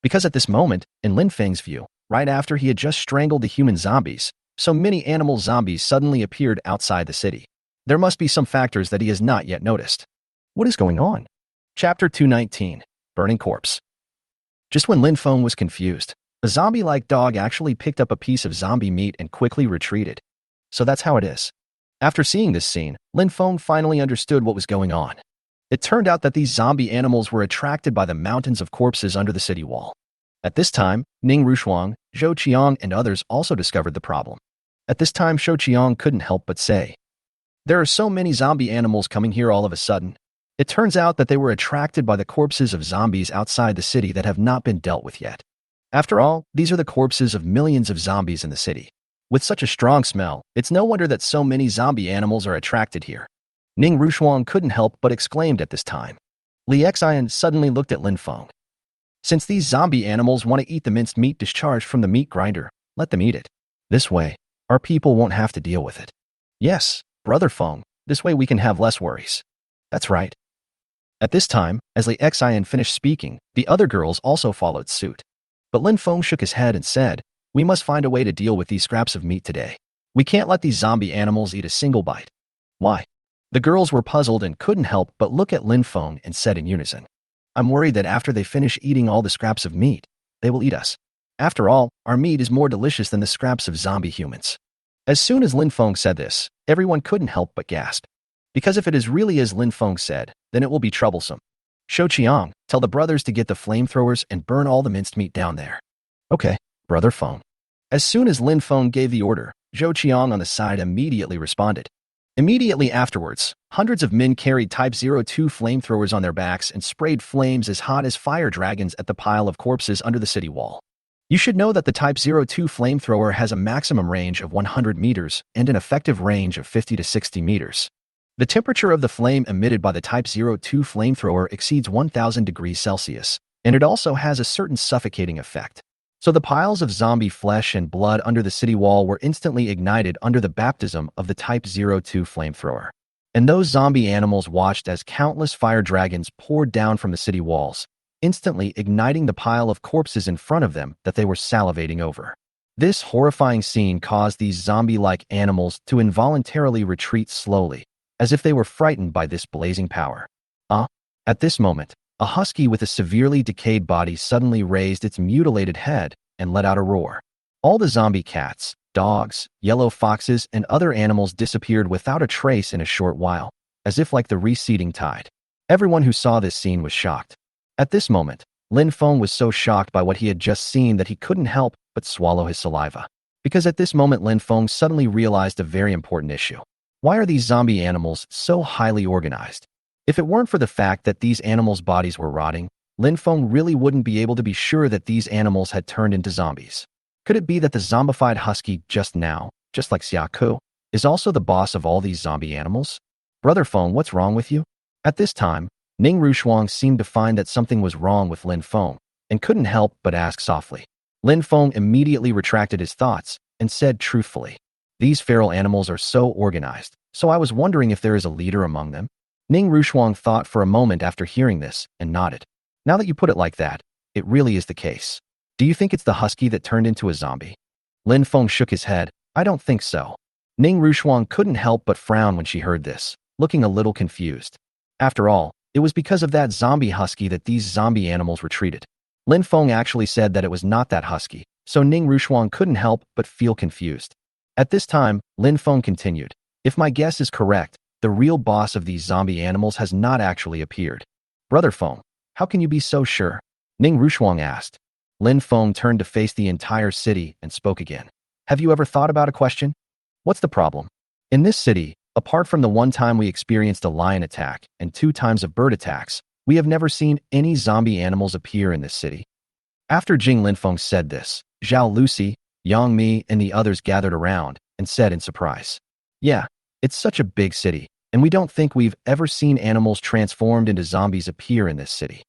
Because at this moment, in Lin Feng's view, right after he had just strangled the human zombies, so many animal zombies suddenly appeared outside the city. There must be some factors that he has not yet noticed. What is going on? Chapter 219, Burning Corpse. Just when Lin Feng was confused, a zombie-like dog actually picked up a piece of zombie meat and quickly retreated. So that's how it is. After seeing this scene, Lin Feng finally understood what was going on. It turned out that these zombie animals were attracted by the mountains of corpses under the city wall. At this time, Ning Rushuang, Zhou Qiang, and others also discovered the problem. At this time, Zhou Qiang couldn't help but say, "There are so many zombie animals coming here all of a sudden." It turns out that they were attracted by the corpses of zombies outside the city that have not been dealt with yet. After all, these are the corpses of millions of zombies in the city. With such a strong smell, it's no wonder that so many zombie animals are attracted here. Ning Rushuang couldn't help but exclaimed at this time. Li Xian suddenly looked at Lin Feng. "Since these zombie animals want to eat the minced meat discharged from the meat grinder, let them eat it. This way, our people won't have to deal with it. Yes, Brother Feng, this way we can have less worries. That's right. At this time, as Li Xian finished speaking, the other girls also followed suit. But Lin Feng shook his head and said, we must find a way to deal with these scraps of meat today. We can't let these zombie animals eat a single bite. Why? The girls were puzzled and couldn't help but look at Lin Feng and said in unison, I'm worried that after they finish eating all the scraps of meat, they will eat us. After all, our meat is more delicious than the scraps of zombie humans. As soon as Lin Feng said this, everyone couldn't help but gasp. Because if it is really as Lin Feng said, then it will be troublesome. Shou Qiang, tell the brothers to get the flamethrowers and burn all the minced meat down there. Okay, Brother Feng. As soon as Lin Feng gave the order, Zhou Qiang on the side immediately responded. Immediately afterwards, hundreds of men carried Type 02 flamethrowers on their backs and sprayed flames as hot as fire dragons at the pile of corpses under the city wall. You should know that the Type 02 flamethrower has a maximum range of 100 meters and an effective range of 50 to 60 meters. The temperature of the flame emitted by the Type 02 flamethrower exceeds 1000 degrees Celsius, and it also has a certain suffocating effect. So the piles of zombie flesh and blood under the city wall were instantly ignited under the baptism of the Type 02 flamethrower. And those zombie animals watched as countless fire dragons poured down from the city walls, instantly igniting the pile of corpses in front of them that they were salivating over. This horrifying scene caused these zombie-like animals to involuntarily retreat slowly, as if they were frightened by this blazing power. At this moment, a husky with a severely decayed body suddenly raised its mutilated head and let out a roar. All the zombie cats, dogs, yellow foxes, and other animals disappeared without a trace in a short while, as if like the receding tide. Everyone who saw this scene was shocked. At this moment, Lin Feng was so shocked by what he had just seen that he couldn't help but swallow his saliva. Because at this moment Lin Feng suddenly realized a very important issue. Why are these zombie animals so highly organized? If it weren't for the fact that these animals' bodies were rotting, Lin Feng really wouldn't be able to be sure that these animals had turned into zombies. Could it be that the zombified husky just now, just like Siaka, is also the boss of all these zombie animals? Brother Feng, what's wrong with you? At this time, Ning Rushuang seemed to find that something was wrong with Lin Feng and couldn't help but ask softly. Lin Feng immediately retracted his thoughts and said truthfully, these feral animals are so organized, so I was wondering if there is a leader among them. Ning Rushuang thought for a moment after hearing this and nodded. Now that you put it like that, it really is the case. Do you think it's the husky that turned into a zombie? Lin Feng shook his head. I don't think so. Ning Rushuang couldn't help but frown when she heard this, looking a little confused. After all, it was because of that zombie husky that these zombie animals retreated. Lin Feng actually said that it was not that husky, so Ning Rushuang couldn't help but feel confused. At this time, Lin Feng continued, if my guess is correct, the real boss of these zombie animals has not actually appeared. Brother Feng, how can you be so sure? Ning Rushuang asked. Lin Feng turned to face the entire city and spoke again. Have you ever thought about a question? What's the problem? In this city, apart from the one time we experienced a lion attack and 2 times of bird attacks, we have never seen any zombie animals appear in this city. After Jing Lin Feng said this, Zhao Lucy, Yang Mi, and the others gathered around and said in surprise, yeah, it's such a big city, and we don't think we've ever seen animals transformed into zombies appear in this city.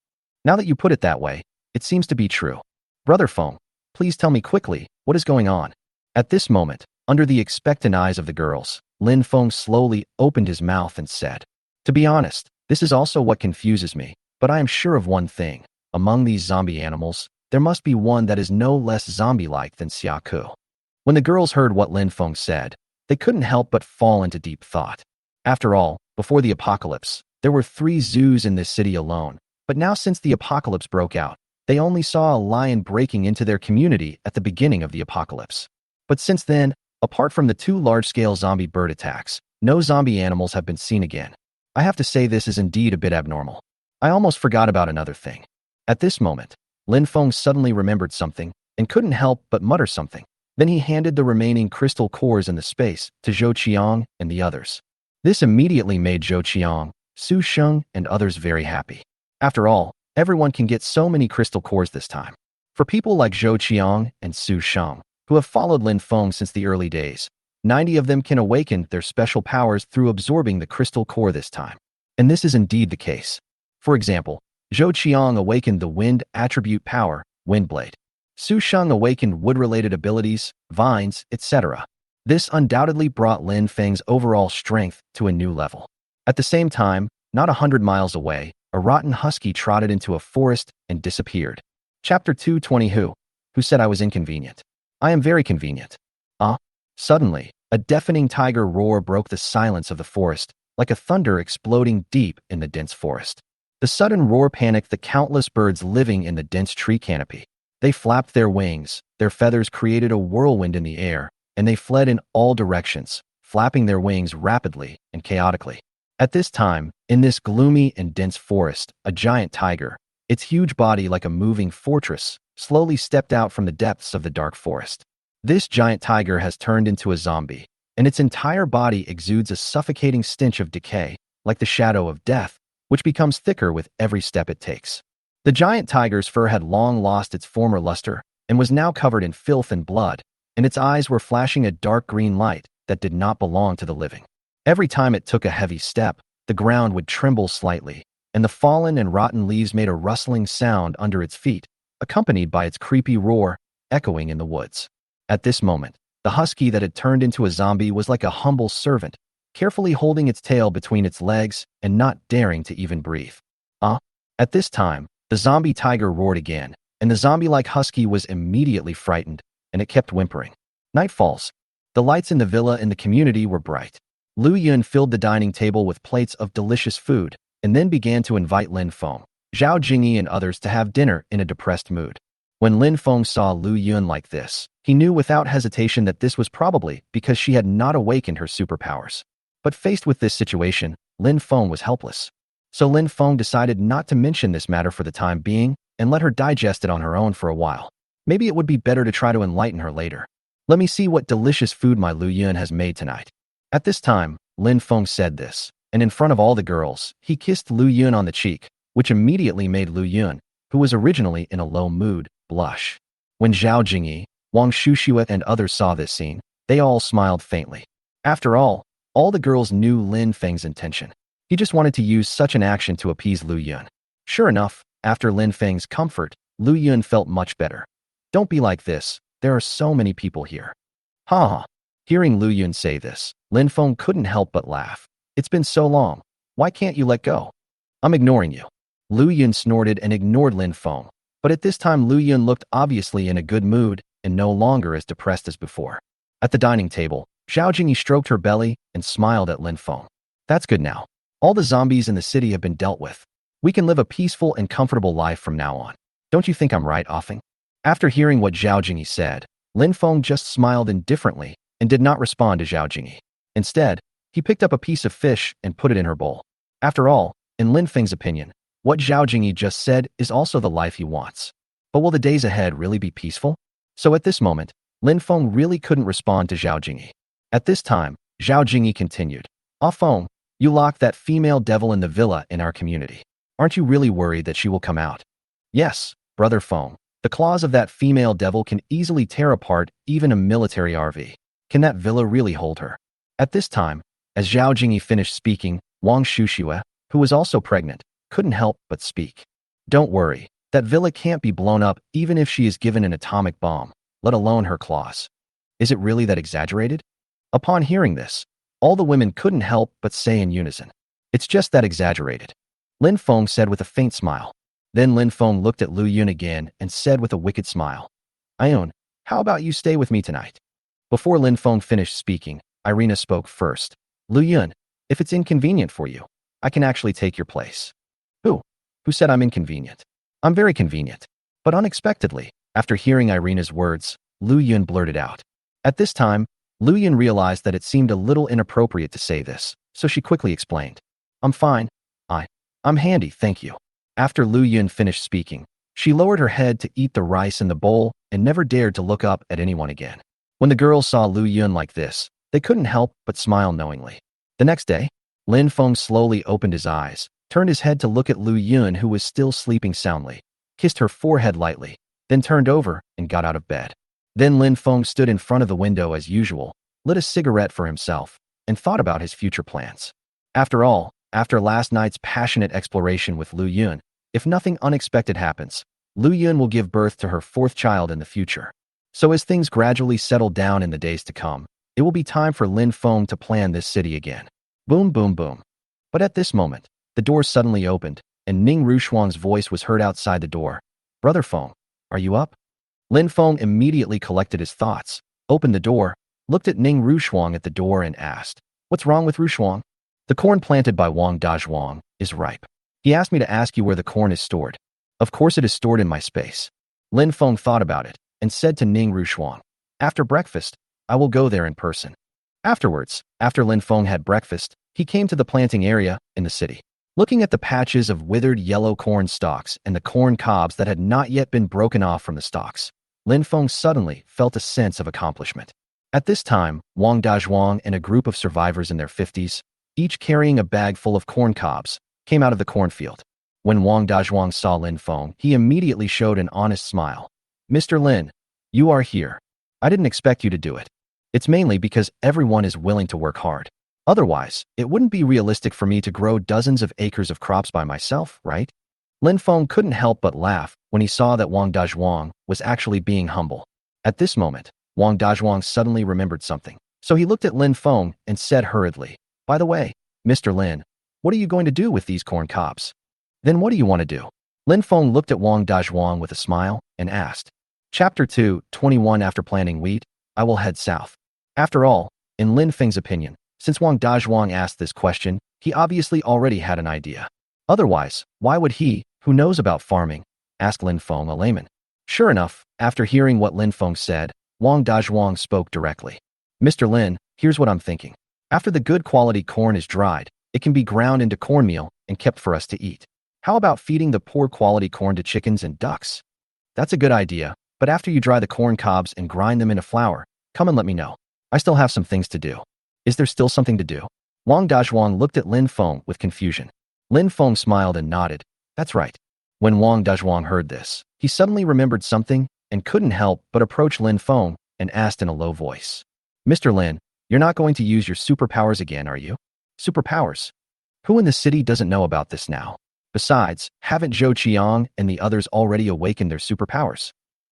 Now that you put it that way, it seems to be true. Brother Feng, please tell me quickly, what is going on? At this moment, under the expectant eyes of the girls, Lin Feng slowly opened his mouth and said, to be honest, this is also what confuses me, but I am sure of one thing. Among these zombie animals, there must be one that is no less zombie-like than Siaka. When the girls heard what Lin Feng said, they couldn't help but fall into deep thought. After all, before the apocalypse, there were 3 zoos in this city alone, but now since the apocalypse broke out, they only saw a lion breaking into their community at the beginning of the apocalypse. But since then, apart from the 2 large-scale zombie bird attacks, no zombie animals have been seen again. I have to say this is indeed a bit abnormal. I almost forgot about another thing. At this moment, Lin Feng suddenly remembered something and couldn't help but mutter something. Then he handed the remaining crystal cores in the space to Zhou Qiang and the others. This immediately made Zhou Qiang, Su Sheng, and others very happy. After all, everyone can get so many crystal cores this time. For people like Zhou Qiang and Su Sheng, who have followed Lin Feng since the early days, 90 of them can awaken their special powers through absorbing the crystal core this time. And this is indeed the case. For example, Zhou Qiang awakened the wind attribute power, Windblade. Su Sheng awakened wood-related abilities, vines, etc. This undoubtedly brought Lin Feng's overall strength to a new level. At the same time, not 100 miles away, a rotten husky trotted into a forest and disappeared. Chapter 220 Who said I was inconvenient? I am very convenient. Suddenly, a deafening tiger roar broke the silence of the forest, like a thunder exploding deep in the dense forest. The sudden roar panicked the countless birds living in the dense tree canopy. They flapped their wings, their feathers created a whirlwind in the air, and they fled in all directions, flapping their wings rapidly and chaotically. At this time, in this gloomy and dense forest, a giant tiger, its huge body like a moving fortress, slowly stepped out from the depths of the dark forest. This giant tiger has turned into a zombie, and its entire body exudes a suffocating stench of decay, like the shadow of death, which becomes thicker with every step it takes. The giant tiger's fur had long lost its former luster and was now covered in filth and blood, and its eyes were flashing a dark green light that did not belong to the living. Every time it took a heavy step, the ground would tremble slightly, and the fallen and rotten leaves made a rustling sound under its feet, accompanied by its creepy roar echoing in the woods. At this moment, the husky that had turned into a zombie was like a humble servant, carefully holding its tail between its legs and not daring to even breathe. At this time, the zombie tiger roared again, and the zombie-like husky was immediately frightened, and it kept whimpering. Night falls. The lights in the villa and the community were bright. Lu Yun filled the dining table with plates of delicious food, and then began to invite Lin Feng, Zhao Jingyi, and others to have dinner in a depressed mood. When Lin Feng saw Lu Yun like this, he knew without hesitation that this was probably because she had not awakened her superpowers. But faced with this situation, Lin Feng was helpless. So Lin Feng decided not to mention this matter for the time being and let her digest it on her own for a while. Maybe it would be better to try to enlighten her later. Let me see what delicious food my Lu Yun has made tonight. At this time, Lin Feng said this, and in front of all the girls, he kissed Lu Yun on the cheek, which immediately made Lu Yun, who was originally in a low mood, blush. When Zhao Jingyi, Wang Shuxue, and others saw this scene, they all smiled faintly. After all the girls knew Lin Feng's intention. He just wanted to use such an action to appease Lu Yun. Sure enough, after Lin Feng's comfort, Lu Yun felt much better. Don't be like this, there are so many people here. Ha ha. Hearing Lu Yun say this, Lin Feng couldn't help but laugh. It's been so long, why can't you let go? I'm ignoring you. Lu Yun snorted and ignored Lin Feng, but at this time Lu Yun looked obviously in a good mood and no longer as depressed as before. At the dining table, Zhao Jingyi stroked her belly and smiled at Lin Feng. That's good now. All the zombies in the city have been dealt with. We can live a peaceful and comfortable life from now on. Don't you think I'm right, Offing? After hearing what Zhao Jingyi said, Lin Feng just smiled indifferently and did not respond to Zhao Jingyi. Instead, he picked up a piece of fish and put it in her bowl. After all, in Lin Feng's opinion, what Zhao Jingyi just said is also the life he wants. But will the days ahead really be peaceful? So at this moment, Lin Feng really couldn't respond to Zhao Jingyi. At this time, Zhao Jingyi continued, Feng, you locked that female devil in the villa in our community. Aren't you really worried that she will come out? Yes, brother Feng. The claws of that female devil can easily tear apart even a military RV. Can that villa really hold her? At this time, as Zhao Jingyi finished speaking, Wang Shuxue, who was also pregnant, couldn't help but speak. Don't worry, that villa can't be blown up even if she is given an atomic bomb, let alone her claws. Is it really that exaggerated? Upon hearing this, all the women couldn't help but say in unison, it's just that exaggerated. Lin Feng said with a faint smile. Then Lin Feng looked at Lu Yun again and said with a wicked smile, Ione, how about you stay with me tonight? Before Lin Feng finished speaking, Irina spoke first. Lu Yun, if it's inconvenient for you, I can actually take your place. Who? Who said I'm inconvenient? I'm very convenient. But unexpectedly, after hearing Irina's words, Lu Yun blurted out. At this time, Lu Yun realized that it seemed a little inappropriate to say this, so she quickly explained. I'm fine. I'm handy, thank you. After Lu Yun finished speaking, she lowered her head to eat the rice in the bowl and never dared to look up at anyone again. When the girls saw Lu Yun like this, they couldn't help but smile knowingly. The next day, Lin Feng slowly opened his eyes, turned his head to look at Lu Yun, who was still sleeping soundly, kissed her forehead lightly, then turned over and got out of bed. Then Lin Feng stood in front of the window as usual, lit a cigarette for himself, and thought about his future plans. After all, after last night's passionate exploration with Lu Yun, if nothing unexpected happens, Lu Yun will give birth to her fourth child in the future. So as things gradually settled down in the days to come, It will be time for Lin Feng to plan this city again. Boom, boom, boom. But at this moment, the door suddenly opened, and Ning Rushuang's voice was heard outside the door. Brother Feng, are you up? Lin Feng immediately collected his thoughts, opened the door, looked at Ning Rushuang at the door and asked, What's wrong with Rushuang? The corn planted by Wong Dwang is ripe. He asked me to ask you where the corn is stored. Of course it is stored in my space. Lin Feng thought about it and said to Ning Rushuang, After breakfast, I will go there in person. Afterwards, after Lin Feng had breakfast, he came to the planting area in the city. Looking at the patches of withered yellow corn stalks and the corn cobs that had not yet been broken off from the stalks, Lin Feng suddenly felt a sense of accomplishment. At this time, Wong Dwang and a group of survivors in their 50s, each carrying a bag full of corn cobs, came out of the cornfield. When Wong Dwang saw Lin Feng, he immediately showed an honest smile. Mr. Lin, you are here. I didn't expect you to do it. It's mainly because everyone is willing to work hard. Otherwise, it wouldn't be realistic for me to grow dozens of acres of crops by myself, right? Lin Feng couldn't help but laugh when he saw that Wong Dwang was actually being humble. At this moment, Wong Dwang suddenly remembered something. So he looked at Lin Feng and said hurriedly, By the way, Mr. Lin, what are you going to do with these corn cobs? Then what do you want to do? Lin Feng looked at Wong Dwang with a smile and asked. Chapter 2:21 After planting wheat, I will head south. After all, in Lin Feng's opinion, since Wong Dwang asked this question, he obviously already had an idea. Otherwise, why would he, who knows about farming, ask Lin Feng, a layman? Sure enough, after hearing what Lin Feng said, Wong Dwang spoke directly. Mr. Lin, here's what I'm thinking. After the good quality corn is dried, it can be ground into cornmeal and kept for us to eat. How about feeding the poor quality corn to chickens and ducks? That's a good idea, but after you dry the corn cobs and grind them into flour, come and let me know. I still have some things to do. Is there still something to do? Wong Dwang looked at Lin Feng with confusion. Lin Feng smiled and nodded. That's right. When Wong Dwang heard this, he suddenly remembered something and couldn't help but approach Lin Feng and asked in a low voice. Mr. Lin, you're not going to use your superpowers again, are you? Superpowers? Who in the city doesn't know about this now? Besides, haven't Zhou Qiang and the others already awakened their superpowers?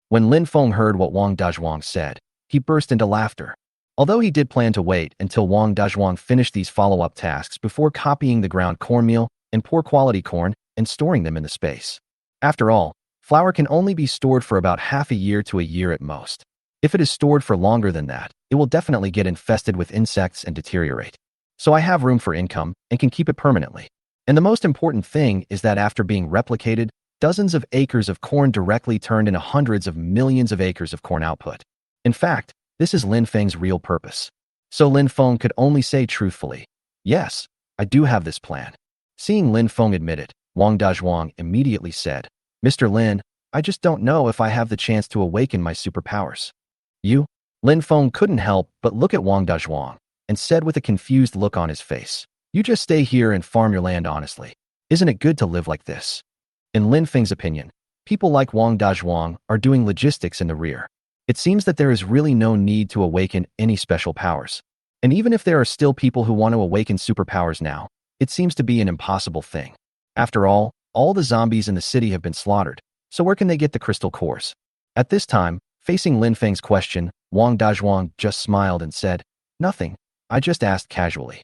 When Lin Feng heard what Wong Dwang said, he burst into laughter. Although he did plan to wait until Wong Dwang finished these follow-up tasks before copying the ground cornmeal and poor quality corn and storing them in the space. After all, flour can only be stored for about half a year to a year at most. If it is stored for longer than that, it will definitely get infested with insects and deteriorate. So I have room for income and can keep it permanently. And the most important thing is that after being replicated, dozens of acres of corn directly turned into hundreds of millions of acres of corn output. In fact, this is Lin Feng's real purpose. So Lin Feng could only say truthfully, Yes, I do have this plan. Seeing Lin Feng admit it, Wong Dwang immediately said, Mr. Lin, I just don't know if I have the chance to awaken my superpowers. You? Lin Feng couldn't help but look at Wong Dwang and said with a confused look on his face, You just stay here and farm your land honestly. Isn't it good to live like this? In Lin Feng's opinion, people like Wong Dwang are doing logistics in the rear. It seems that there is really no need to awaken any special powers. And even if there are still people who want to awaken superpowers now, it seems to be an impossible thing. After all the zombies in the city have been slaughtered, so where can they get the crystal cores? At this time, facing Lin Feng's question, Wong Dwang just smiled and said, Nothing, I just asked casually.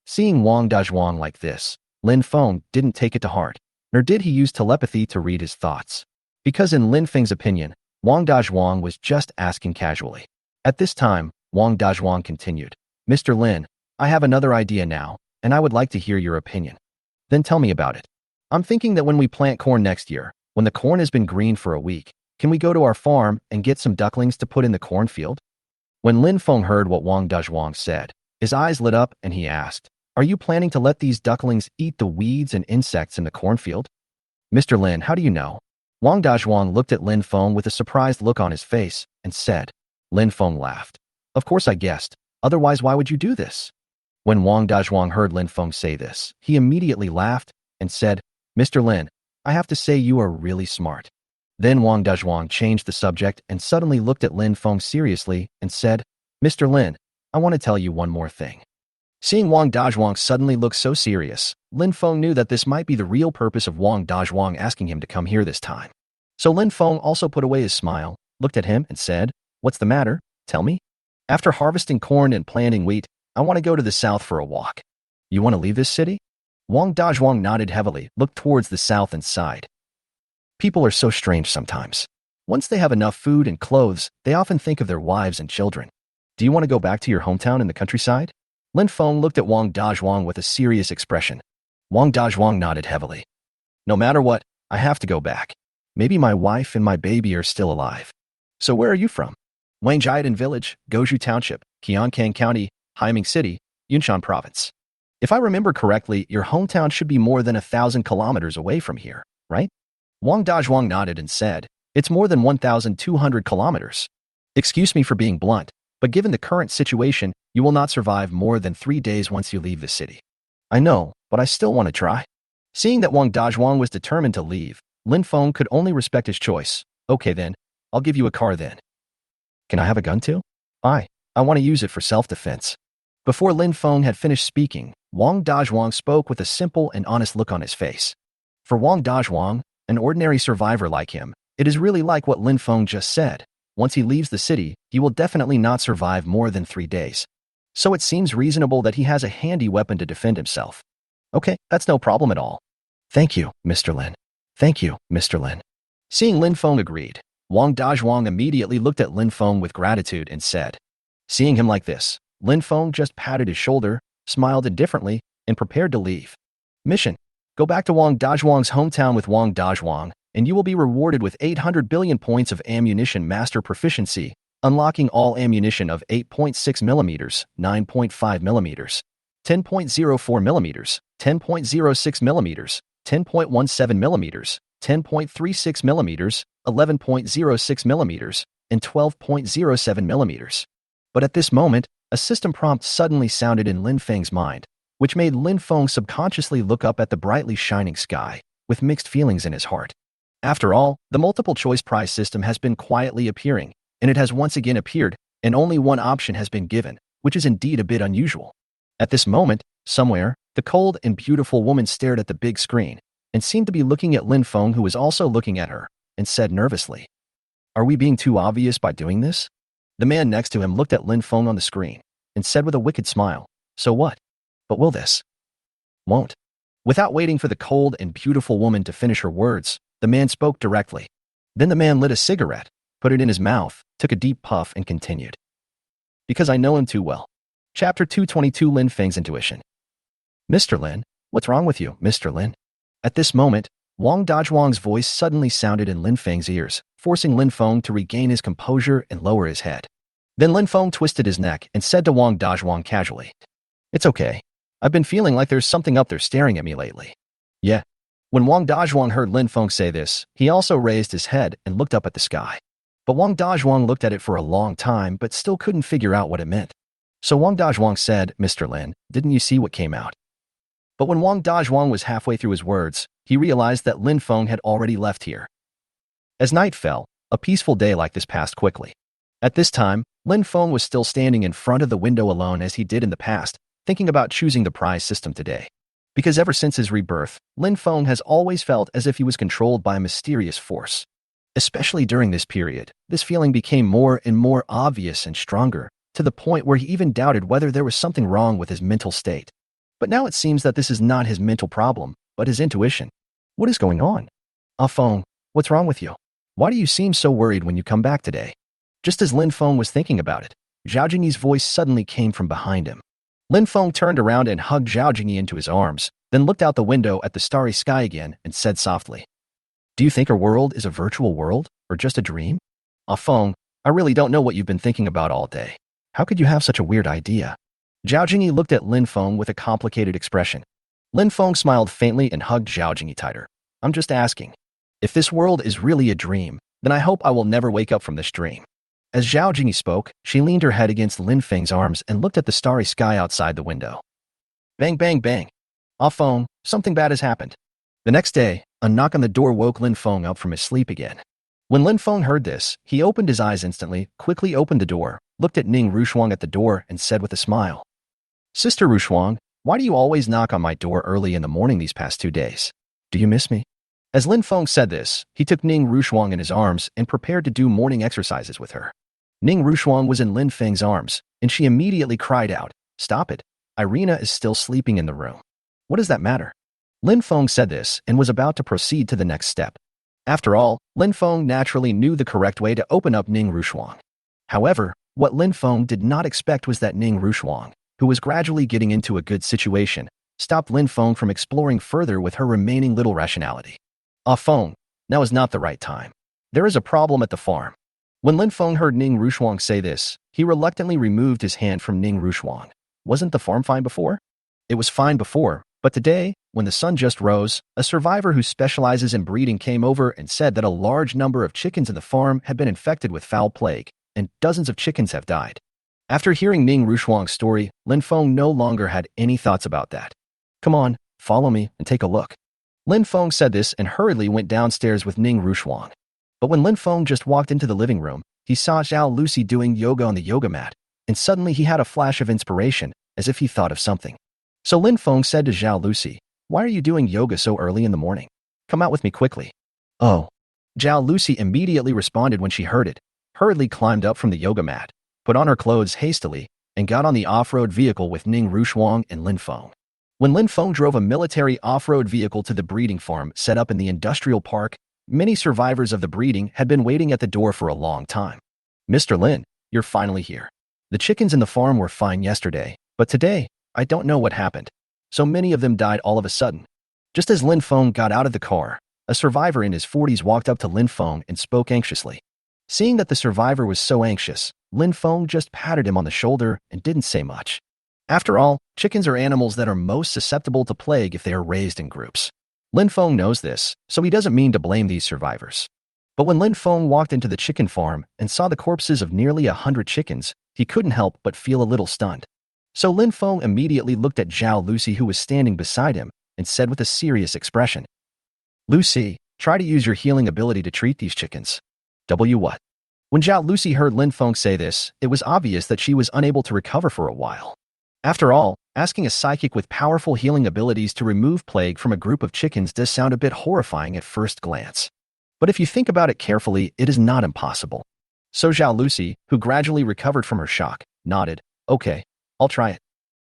Seeing Wong Dwang like this, Lin Feng didn't take it to heart, nor did he use telepathy to read his thoughts. Because in Lin Feng's opinion, Wong Dwang was just asking casually. At this time, Wong Dwang continued, Mr. Lin, I have another idea now, and I would like to hear your opinion. Then tell me about it. I'm thinking that when we plant corn next year, when the corn has been green for a week, can we go to our farm and get some ducklings to put in the cornfield? When Lin Feng heard what Wong Dwang said, his eyes lit up and he asked, Are you planning to let these ducklings eat the weeds and insects in the cornfield? Mr. Lin, how do you know? Wong Dwang looked at Lin Feng with a surprised look on his face and said. Lin Feng laughed. Of course I guessed. Otherwise, why would you do this? When Wong Dwang heard Lin Feng say this, he immediately laughed and said, Mr. Lin, I have to say you are really smart. Then Wong Dwang changed the subject and suddenly looked at Lin Feng seriously and said, Mr. Lin, I want to tell you one more thing. Seeing Wong Dwang suddenly look so serious, Lin Feng knew that this might be the real purpose of Wong Dwang asking him to come here this time. So Lin Feng also put away his smile, looked at him and said, What's the matter? Tell me. After harvesting corn and planting wheat, I want to go to the south for a walk. You want to leave this city? Wong Dwang nodded heavily, looked towards the south and sighed. People are so strange sometimes. Once they have enough food and clothes, they often think of their wives and children. Do you want to go back to your hometown in the countryside? Lin Feng looked at Wong Dwang with a serious expression. Wong Dwang nodded heavily. No matter what, I have to go back. Maybe my wife and my baby are still alive. So where are you from? Wangjiadan Village, Gozhu Township, Qiankang County, Haiming City, Yunnan Province. If I remember correctly, your hometown should be more than 1,000 kilometers away from here, right? Wong Dwang nodded and said, it's more than 1,200 kilometers. Excuse me for being blunt, but given the current situation, you will not survive more than 3 days once you leave the city. I know, but I still want to try. Seeing that Wong Dwang was determined to leave, Lin Feng could only respect his choice. Okay then, I'll give you a car then. Can I have a gun too? I want to use it for self-defense. Before Lin Feng had finished speaking, Wong Dwang spoke with a simple and honest look on his face. For Wong Dwang, an ordinary survivor like him, it is really like what Lin Feng just said. Once he leaves the city, he will definitely not survive more than 3 days. So it seems reasonable that he has a handy weapon to defend himself. Okay, that's no problem at all. Thank you, Mr. Lin. Thank you, Mr. Lin. Seeing Lin Feng agreed, Wong Dwang immediately looked at Lin Feng with gratitude and said. Seeing him like this, Lin Feng just patted his shoulder, smiled indifferently, and prepared to leave. Mission: go back to Wong Dwang's hometown with Wong Dwang, and you will be rewarded with 800 billion points of ammunition master proficiency, unlocking all ammunition of 8.6 millimeters, 9.5 millimeters, 10.04 millimeters, 10.06 millimeters, 10.17 millimeters, 10.36 millimeters, 11.06 millimeters, and 12.07 millimeters. But at this moment, a system prompt suddenly sounded in Lin Feng's mind, which made Lin Feng subconsciously look up at the brightly shining sky, with mixed feelings in his heart. After all, the multiple-choice prize system has been quietly appearing, and it has once again appeared, and only one option has been given, which is indeed a bit unusual. At this moment, somewhere, the cold and beautiful woman stared at the big screen, and seemed to be looking at Lin Feng, who was also looking at her, and said nervously, "Are we being too obvious by doing this?" The man next to him looked at Lin Feng on the screen, and said with a wicked smile, "So what? But will this? Won't." Without waiting for the cold and beautiful woman to finish her words, the man spoke directly. Then the man lit a cigarette, put it in his mouth, took a deep puff, and continued. Because I know him too well. Chapter 222, Lin Feng's Intuition. Mr. Lin, what's wrong with you, Mr. Lin? At this moment, Wong Dwang's voice suddenly sounded in Lin Feng's ears, forcing Lin Feng to regain his composure and lower his head. Then Lin Feng twisted his neck and said to Wong Dwang casually, "It's okay. I've been feeling like there's something up there staring at me lately." Yeah. When Wong Dwang heard Lin Feng say this, he also raised his head and looked up at the sky. But Wong Dwang looked at it for a long time but still couldn't figure out what it meant. So Wong Dwang said, "Mr. Lin, didn't you see what came out?" But when Wong Dwang was halfway through his words, he realized that Lin Feng had already left here. As night fell, a peaceful day like this passed quickly. At this time, Lin Feng was still standing in front of the window alone as he did in the past, thinking about choosing the prize system today. Because ever since his rebirth, Lin Feng has always felt as if he was controlled by a mysterious force. Especially during this period, this feeling became more and more obvious and stronger, to the point where he even doubted whether there was something wrong with his mental state. But now it seems that this is not his mental problem, but his intuition. What is going on? Ah Feng, what's wrong with you? Why do you seem so worried when you come back today? Just as Lin Feng was thinking about it, Zhao Jingyi's voice suddenly came from behind him. Lin Feng turned around and hugged Zhao Jingyi into his arms, then looked out the window at the starry sky again and said softly, "Do you think our world is a virtual world, or just a dream?" Ah Feng, I really don't know what you've been thinking about all day. How could you have such a weird idea? Zhao Jingyi looked at Lin Feng with a complicated expression. Lin Feng smiled faintly and hugged Zhao Jingyi tighter. "I'm just asking. If this world is really a dream, then I hope I will never wake up from this dream." As Zhao Jingyi spoke, she leaned her head against Lin Feng's arms and looked at the starry sky outside the window. Bang, bang, bang. Ah Feng, something bad has happened. The next day, a knock on the door woke Lin Feng up from his sleep again. When Lin Feng heard this, he opened his eyes instantly, quickly opened the door, looked at Ning Rushuang at the door, and said with a smile, "Sister Rushuang, why do you always knock on my door early in the morning these past 2 days? Do you miss me?" As Lin Feng said this, he took Ning Rushuang in his arms and prepared to do morning exercises with her. Ning Rushuang was in Lin Feng's arms, and she immediately cried out, "Stop it! Irina is still sleeping in the room. What does that matter?" Lin Feng said this and was about to proceed to the next step. After all, Lin Feng naturally knew the correct way to open up Ning Rushuang. However, what Lin Feng did not expect was that Ning Rushuang, who was gradually getting into a good situation, stopped Lin Feng from exploring further with her remaining little rationality. "Ah Feng, now is not the right time. There is a problem at the farm." When Lin Feng heard Ning Rushuang say this, he reluctantly removed his hand from Ning Rushuang. Wasn't the farm fine before? It was fine before, but today, when the sun just rose, a survivor who specializes in breeding came over and said that a large number of chickens in the farm had been infected with foul plague, and dozens of chickens have died. After hearing Ning Rushuang's story, Lin Feng no longer had any thoughts about that. "Come on, follow me and take a look." Lin Feng said this and hurriedly went downstairs with Ning Rushuang. But when Lin Feng just walked into the living room, he saw Zhao Lucy doing yoga on the yoga mat, and suddenly he had a flash of inspiration, as if he thought of something. So Lin Feng said to Zhao Lucy, "Why are you doing yoga so early in the morning? Come out with me quickly." "Oh." Zhao Lucy immediately responded when she heard it, hurriedly climbed up from the yoga mat, put on her clothes hastily, and got on the off-road vehicle with Ning Rushuang and Lin Feng. When Lin Feng drove a military off-road vehicle to the breeding farm set up in the industrial park, many survivors of the breeding had been waiting at the door for a long time. "Mr. Lin, you're finally here. The chickens in the farm were fine yesterday, but today, I don't know what happened. So many of them died all of a sudden." Just as Lin Feng got out of the car, a survivor in his 40s walked up to Lin Feng and spoke anxiously. Seeing that the survivor was so anxious, Lin Feng just patted him on the shoulder and didn't say much. After all, chickens are animals that are most susceptible to plague if they are raised in groups. Lin Feng knows this, so he doesn't mean to blame these survivors. But when Lin Feng walked into the chicken farm and saw the corpses of nearly 100 chickens, he couldn't help but feel a little stunned. So Lin Feng immediately looked at Zhao Lucy, who was standing beside him, and said with a serious expression, "Lucy, try to use your healing ability to treat these chickens." What? When Zhao Lucy heard Lin Feng say this, it was obvious that she was unable to recover for a while. After all, asking a psychic with powerful healing abilities to remove plague from a group of chickens does sound a bit horrifying at first glance. But if you think about it carefully, it is not impossible. So Zhao Lucy, who gradually recovered from her shock, nodded, "Okay, I'll try it."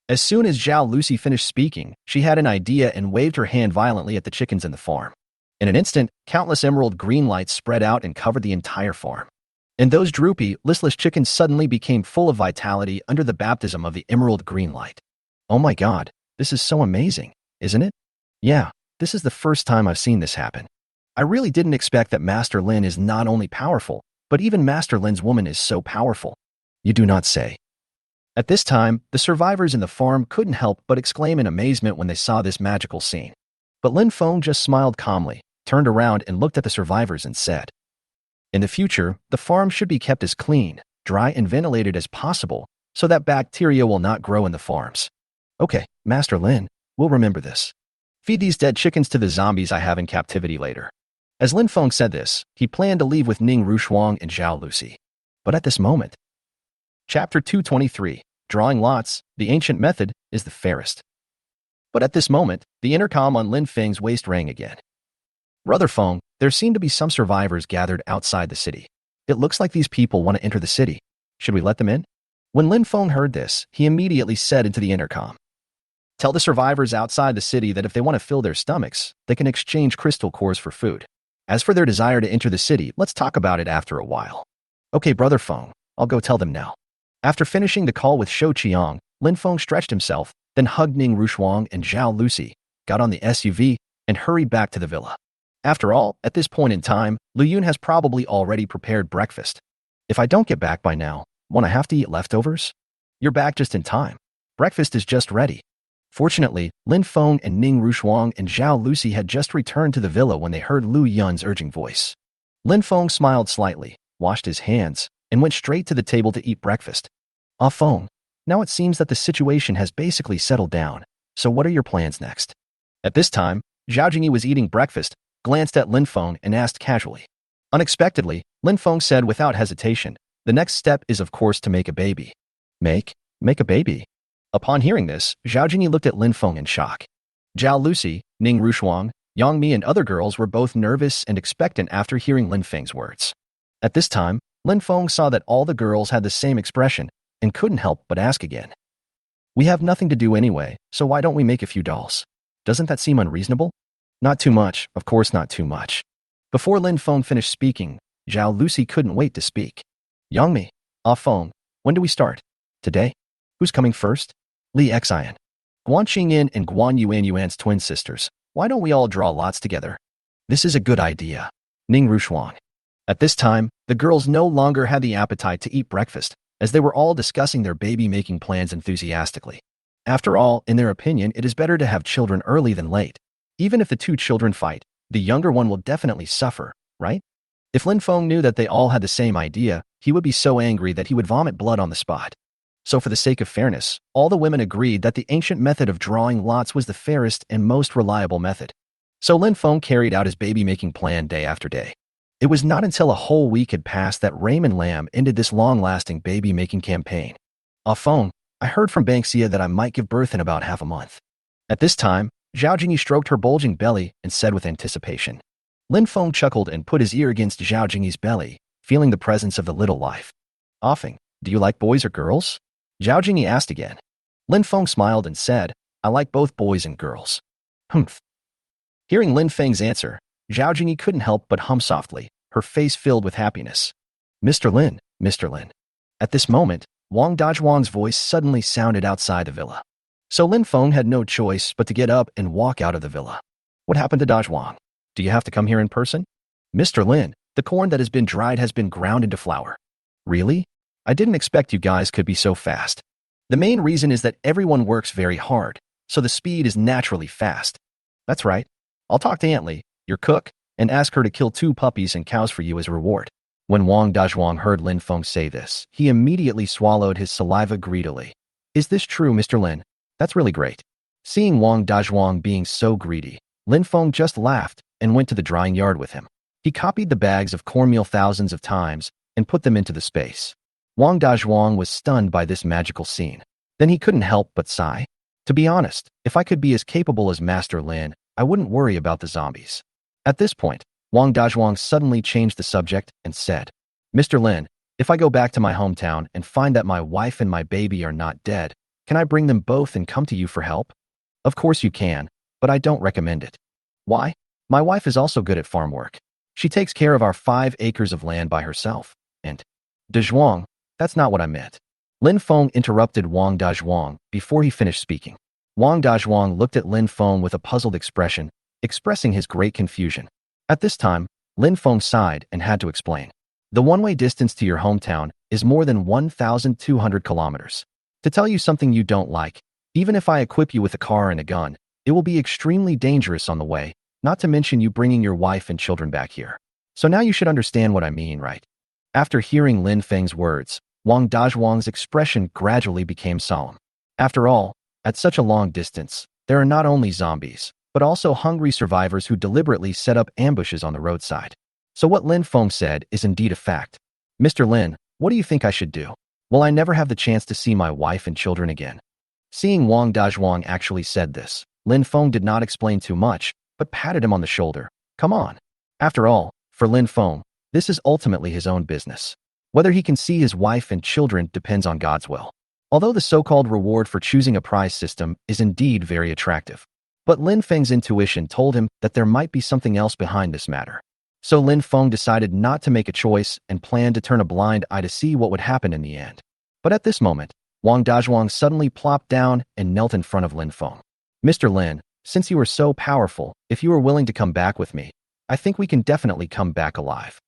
As soon as Zhao Lucy finished speaking, she had an idea and waved her hand violently at the chickens in the farm. In an instant, countless emerald green lights spread out and covered the entire farm. And those droopy, listless chickens suddenly became full of vitality under the baptism of the emerald green light. "Oh my god, this is so amazing, isn't it? Yeah, this is the first time I've seen this happen. I really didn't expect that Master Lin is not only powerful, but even Master Lin's woman is so powerful. You do not say." At this time, the survivors in the farm couldn't help but exclaim in amazement when they saw this magical scene. But Lin Feng just smiled calmly, turned around and looked at the survivors and said, "In the future, the farm should be kept as clean, dry and ventilated as possible so that bacteria will not grow in the farms. Okay, Master Lin, we'll remember this. Feed these dead chickens to the zombies I have in captivity later." As Lin Feng said this, he planned to leave with Ning Rushuang and Zhao Lucy. But at this moment, Chapter 223, Drawing Lots, the Ancient Method, is the fairest. But at this moment, the intercom on Lin Feng's waist rang again. "Brother Feng, there seem to be some survivors gathered outside the city. It looks like these people want to enter the city. Should we let them in?" When Lin Feng heard this, he immediately said into the intercom, "Tell the survivors outside the city that if they want to fill their stomachs, they can exchange crystal cores for food. As for their desire to enter the city, let's talk about it after a while." "Okay, Brother Feng, I'll go tell them now." After finishing the call with Shou Qiang, Lin Feng stretched himself, then hugged Ning Rushuang and Zhao Lucy, got on the SUV, and hurried back to the villa. After all, at this point in time, Lu Yun has probably already prepared breakfast. "If I don't get back by now, won't I have to eat leftovers?" "You're back just in time. Breakfast is just ready." Fortunately, Lin Feng and Ning Rushuang and Zhao Lucy had just returned to the villa when they heard Lu Yun's urging voice. Lin Feng smiled slightly, washed his hands, and went straight to the table to eat breakfast. "Ah Feng, now it seems that the situation has basically settled down, so what are your plans next?" At this time, Zhao Jingyi was eating breakfast, glanced at Lin Feng and asked casually. Unexpectedly, Lin Feng said without hesitation, "The next step is of course to make a baby." Make a baby?" Upon hearing this, Zhao Jingyi looked at Lin Feng in shock. Zhao Lucy, Ning Rushuang, Yang Mi and other girls were both nervous and expectant after hearing Lin Feng's words. At this time, Lin Feng saw that all the girls had the same expression and couldn't help but ask again. We have nothing to do anyway, so why don't we make a few dolls? Doesn't that seem unreasonable? Not too much, of course not too much. Before Lin Feng finished speaking, Zhao Lucy couldn't wait to speak. Young me, Ah Feng, when do we start? Today? Who's coming first? Li Xian. Guan Qingyan and Guan Yuan's twin sisters. Why don't we all draw lots together? This is a good idea. Ning Rushuang. At this time, the girls no longer had the appetite to eat breakfast, as they were all discussing their baby-making plans enthusiastically. After all, in their opinion, it is better to have children early than late. Even if the two children fight, the younger one will definitely suffer, right? If Lin Feng knew that they all had the same idea, he would be so angry that he would vomit blood on the spot. So for the sake of fairness, all the women agreed that the ancient method of drawing lots was the fairest and most reliable method. So Lin Feng carried out his baby-making plan day after day. It was not until a whole week had passed that Raymond Lam ended this long-lasting baby-making campaign. Ah Feng, I heard from Banksia that I might give birth in about half a month. At this time, Zhao Jingyi stroked her bulging belly and said with anticipation. Lin Feng chuckled and put his ear against Zhao Jingyi's belly, feeling the presence of the little life. Ah Feng, do you like boys or girls? Zhao Jingyi asked again. Lin Feng smiled and said, I like both boys and girls. Humph. Hearing Lin Feng's answer, Zhao Jingyi couldn't help but hum softly, her face filled with happiness. Mr. Lin, Mr. Lin. At this moment, Wong Dwang's voice suddenly sounded outside the villa. So Lin Feng had no choice but to get up and walk out of the villa. What happened to Dwang? Do you have to come here in person? Mr. Lin, the corn that has been dried has been ground into flour. Really? I didn't expect you guys could be so fast. The main reason is that everyone works very hard, so the speed is naturally fast. That's right. I'll talk to Aunt Li, your cook, and ask her to kill 2 puppies and cows for you as a reward. When Wong Dwang heard Lin Feng say this, he immediately swallowed his saliva greedily. Is this true, Mr. Lin? That's really great. Seeing Wong Dwang being so greedy, Lin Feng just laughed and went to the drying yard with him. He copied the bags of cornmeal thousands of times and put them into the space. Wong Dwang was stunned by this magical scene. Then he couldn't help but sigh. To be honest, if I could be as capable as Master Lin, I wouldn't worry about the zombies. At this point, Wong Dwang suddenly changed the subject and said, Mr. Lin, if I go back to my hometown and find that my wife and my baby are not dead, can I bring them both and come to you for help? Of course you can, but I don't recommend it. Why? My wife is also good at farm work. She takes care of our 5 acres of land by herself. And, Dwang, that's not what I meant. Lin Feng interrupted Wong Dwang before he finished speaking. Wong Dwang looked at Lin Feng with a puzzled expression, expressing his great confusion. At this time, Lin Feng sighed and had to explain. The one-way distance to your hometown is more than 1,200 kilometers. To tell you something you don't like, even if I equip you with a car and a gun, it will be extremely dangerous on the way, not to mention you bringing your wife and children back here. So now you should understand what I mean, right? After hearing Lin Feng's words, Wong Dwang's expression gradually became solemn. After all, at such a long distance, there are not only zombies, but also hungry survivors who deliberately set up ambushes on the roadside. So what Lin Feng said is indeed a fact. Mr. Lin, what do you think I should do? Will I never have the chance to see my wife and children again? Seeing Wong Dwang actually said this, Lin Feng did not explain too much, but patted him on the shoulder. Come on. After all, for Lin Feng, this is ultimately his own business. Whether he can see his wife and children depends on God's will. Although the so-called reward for choosing a prize system is indeed very attractive. But Lin Feng's intuition told him that there might be something else behind this matter. So Lin Feng decided not to make a choice and planned to turn a blind eye to see what would happen in the end. But at this moment, Wong Dwang suddenly plopped down and knelt in front of Lin Feng. Mr. Lin, since you are so powerful, if you are willing to come back with me, I think we can definitely come back alive.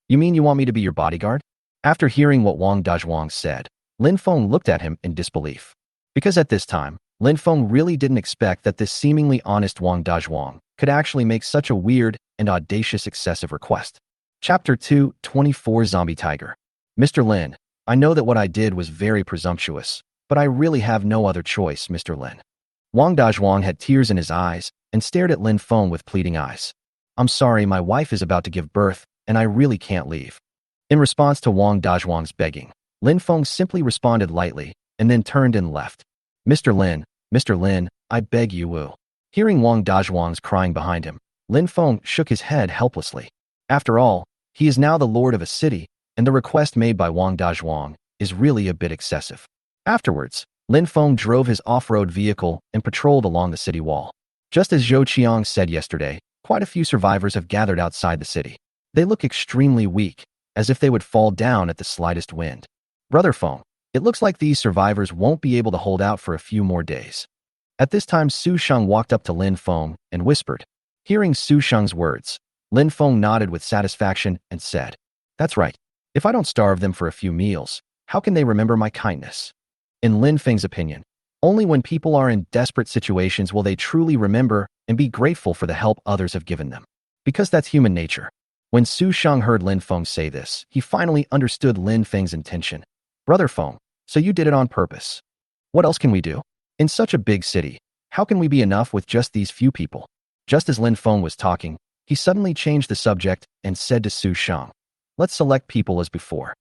You mean you want me to be your bodyguard? After hearing what Wong Dwang said, Lin Feng looked at him in disbelief. Because at this time, Lin Feng really didn't expect that this seemingly honest Wong Dwang could actually make such a weird and audacious excessive request. Chapter 2, 24 Zombie Tiger. Mr. Lin, I know that what I did was very presumptuous, but I really have no other choice, Mr. Lin. Wong Dwang had tears in his eyes and stared at Lin Feng with pleading eyes. I'm sorry, my wife is about to give birth, and I really can't leave. In response to Wong Dwang's begging, Lin Feng simply responded lightly and then turned and left. Mr. Lin, I beg you will. Hearing Wong Dwang's crying behind him, Lin Feng shook his head helplessly. After all, he is now the lord of a city, and the request made by Wong Dwang is really a bit excessive. Afterwards, Lin Feng drove his off-road vehicle and patrolled along the city wall. Just as Zhou Qiang said yesterday, quite a few survivors have gathered outside the city. They look extremely weak, as if they would fall down at the slightest wind. Brother Feng, it looks like these survivors won't be able to hold out for a few more days. At this time, Su Sheng walked up to Lin Feng and whispered. Hearing Su Sheng's words, Lin Feng nodded with satisfaction and said, "That's right. If I don't starve them for a few meals, how can they remember my kindness?" In Lin Feng's opinion, only when people are in desperate situations will they truly remember and be grateful for the help others have given them. Because that's human nature. When Su Sheng heard Lin Feng say this, he finally understood Lin Feng's intention. Brother Feng, so you did it on purpose. What else can we do? In such a big city, how can we be enough with just these few people? Just as Lin Feng was talking, he suddenly changed the subject and said to Su Sheng, "Let's select people as before."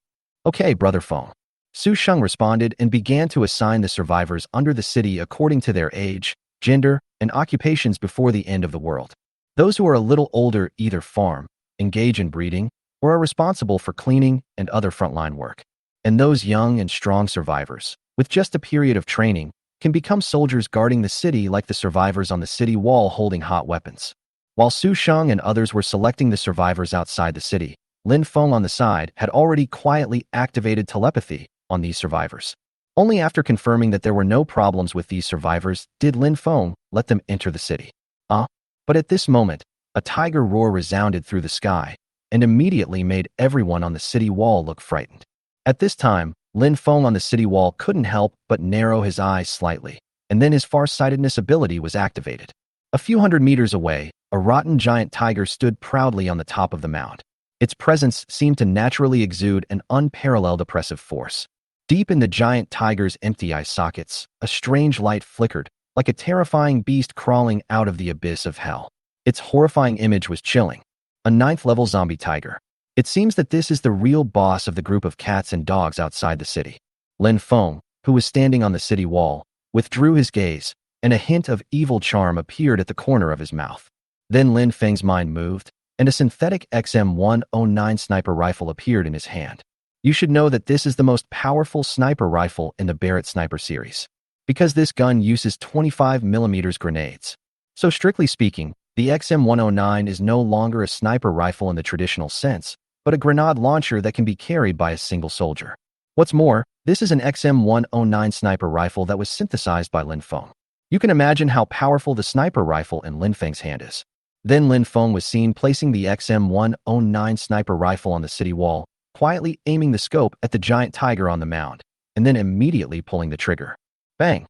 "Okay, Brother Feng." Su Sheng responded and began to assign the survivors under the city according to their age, gender, and occupations before the end of the world. Those who are a little older either farm, engage in breeding, or are responsible for cleaning and other frontline work. And those young and strong survivors, with just a period of training, can become soldiers guarding the city like the survivors on the city wall holding hot weapons. While Su Sheng and others were selecting the survivors outside the city, Lin Feng on the side had already quietly activated telepathy on these survivors. Only after confirming that there were no problems with these survivors did Lin Feng let them enter the city. But at this moment, a tiger roar resounded through the sky and immediately made everyone on the city wall look frightened. At this time, Lin Feng on the city wall couldn't help but narrow his eyes slightly, and then his far-sightedness ability was activated. A few hundred meters away, a rotten giant tiger stood proudly on the top of the mound. Its presence seemed to naturally exude an unparalleled oppressive force. Deep in the giant tiger's empty eye sockets, a strange light flickered, like a terrifying beast crawling out of the abyss of hell. Its horrifying image was chilling. A 9th-level zombie tiger. It seems that this is the real boss of the group of cats and dogs outside the city. Lin Feng, who was standing on the city wall, withdrew his gaze, and a hint of evil charm appeared at the corner of his mouth. Then Lin Feng's mind moved, and a synthetic XM109 sniper rifle appeared in his hand. You should know that this is the most powerful sniper rifle in the Barrett sniper series, because this gun uses 25mm grenades. So strictly speaking, the XM109 is no longer a sniper rifle in the traditional sense, but a grenade launcher that can be carried by a single soldier. What's more, this is an XM109 sniper rifle that was synthesized by Lin Feng. You can imagine how powerful the sniper rifle in Lin Feng's hand is. Then Lin Feng was seen placing the XM109 sniper rifle on the city wall, quietly aiming the scope at the giant tiger on the mound, and then immediately pulling the trigger. Bang!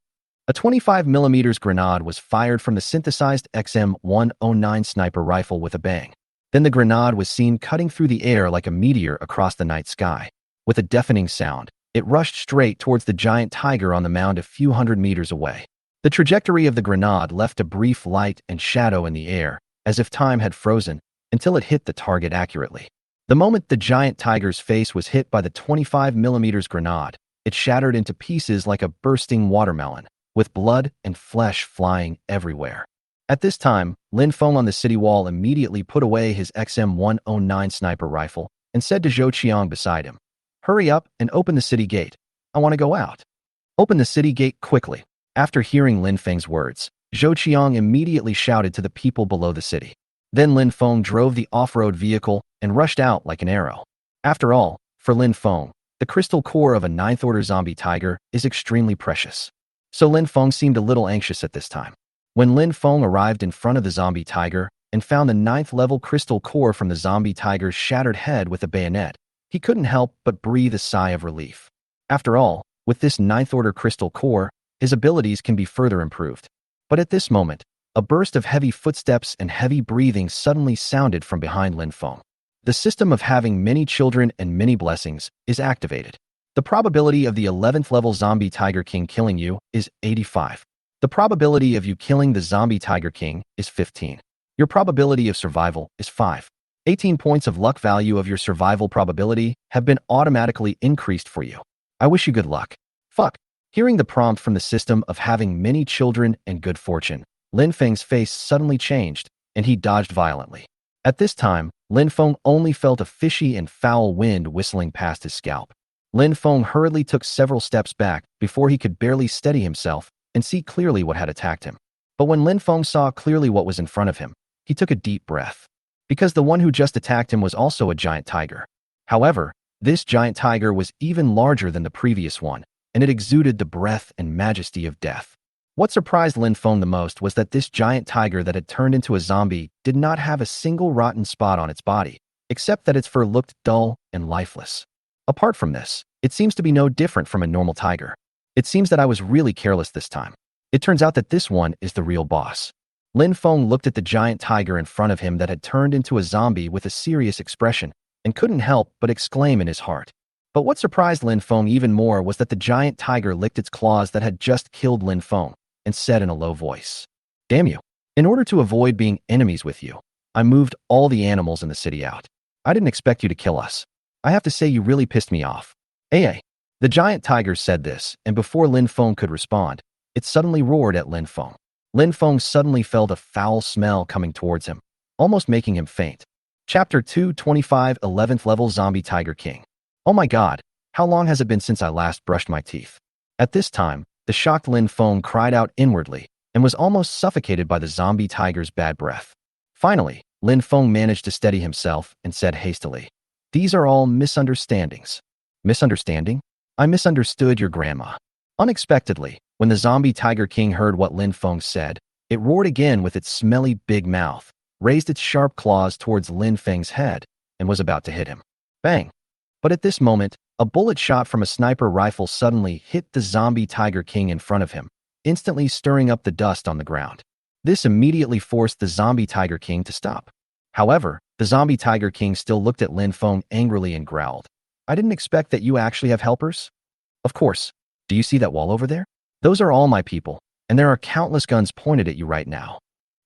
A 25mm grenade was fired from the synthesized XM109 sniper rifle with a bang. Then the grenade was seen cutting through the air like a meteor across the night sky. With a deafening sound, it rushed straight towards the giant tiger on the mound a few hundred meters away. The trajectory of the grenade left a brief light and shadow in the air, as if time had frozen, until it hit the target accurately. The moment the giant tiger's face was hit by the 25mm grenade, it shattered into pieces like a bursting watermelon, with blood and flesh flying everywhere. At this time, Lin Feng on the city wall immediately put away his XM109 sniper rifle and said to Zhou Qiang beside him, "Hurry up and open the city gate. I want to go out." "Open the city gate quickly." After hearing Lin Feng's words, Zhou Qiang immediately shouted to the people below the city. Then Lin Feng drove the off-road vehicle and rushed out like an arrow. After all, for Lin Feng, the crystal core of a 9th-order zombie tiger is extremely precious. So Lin Feng seemed a little anxious at this time. When Lin Feng arrived in front of the zombie tiger and found the 9th-level crystal core from the zombie tiger's shattered head with a bayonet, he couldn't help but breathe a sigh of relief. After all, with this 9th-order crystal core, his abilities can be further improved. But at this moment, a burst of heavy footsteps and heavy breathing suddenly sounded from behind Lin Feng. The system of having many children and many blessings is activated. The probability of the 11th level zombie Tiger King killing you is 85. The probability of you killing the zombie Tiger King is 15. Your probability of survival is 5. 18 points of luck value of your survival probability have been automatically increased for you. I wish you good luck. Fuck. Hearing the prompt from the system of having many children and good fortune, Lin Feng's face suddenly changed, and he dodged violently. At this time, Lin Feng only felt a fishy and foul wind whistling past his scalp. Lin Feng hurriedly took several steps back before he could barely steady himself and see clearly what had attacked him. But when Lin Feng saw clearly what was in front of him, he took a deep breath. Because the one who just attacked him was also a giant tiger. However, this giant tiger was even larger than the previous one, and it exuded the breath and majesty of death. What surprised Lin Feng the most was that this giant tiger that had turned into a zombie did not have a single rotten spot on its body, except that its fur looked dull and lifeless. Apart from this, it seems to be no different from a normal tiger. It seems that I was really careless this time. It turns out that this one is the real boss. Lin Feng looked at the giant tiger in front of him that had turned into a zombie with a serious expression and couldn't help but exclaim in his heart. But what surprised Lin Feng even more was that the giant tiger licked its claws that had just killed Lin Feng and said in a low voice, "Damn you. In order to avoid being enemies with you, I moved all the animals in the city out. I didn't expect you to kill us. I have to say you really pissed me off." "Hey." The giant tiger said this, and before Lin Feng could respond, it suddenly roared at Lin Feng. Lin Feng suddenly felt a foul smell coming towards him, almost making him faint. Chapter 225 11th Level Zombie Tiger King. Oh my god, how long has it been since I last brushed my teeth? At this time, the shocked Lin Feng cried out inwardly and was almost suffocated by the zombie tiger's bad breath. Finally, Lin Feng managed to steady himself and said hastily, "These are all misunderstandings." "Misunderstanding? I misunderstood your grandma." Unexpectedly, when the zombie tiger king heard what Lin Feng said, it roared again with its smelly big mouth, raised its sharp claws towards Lin Feng's head, and was about to hit him. Bang! But at this moment, a bullet shot from a sniper rifle suddenly hit the zombie tiger king in front of him, instantly stirring up the dust on the ground. This immediately forced the zombie tiger king to stop. However, the zombie tiger king still looked at Lin Feng angrily and growled, "I didn't expect that you actually have helpers." "Of course. Do you see that wall over there? Those are all my people, and there are countless guns pointed at you right now."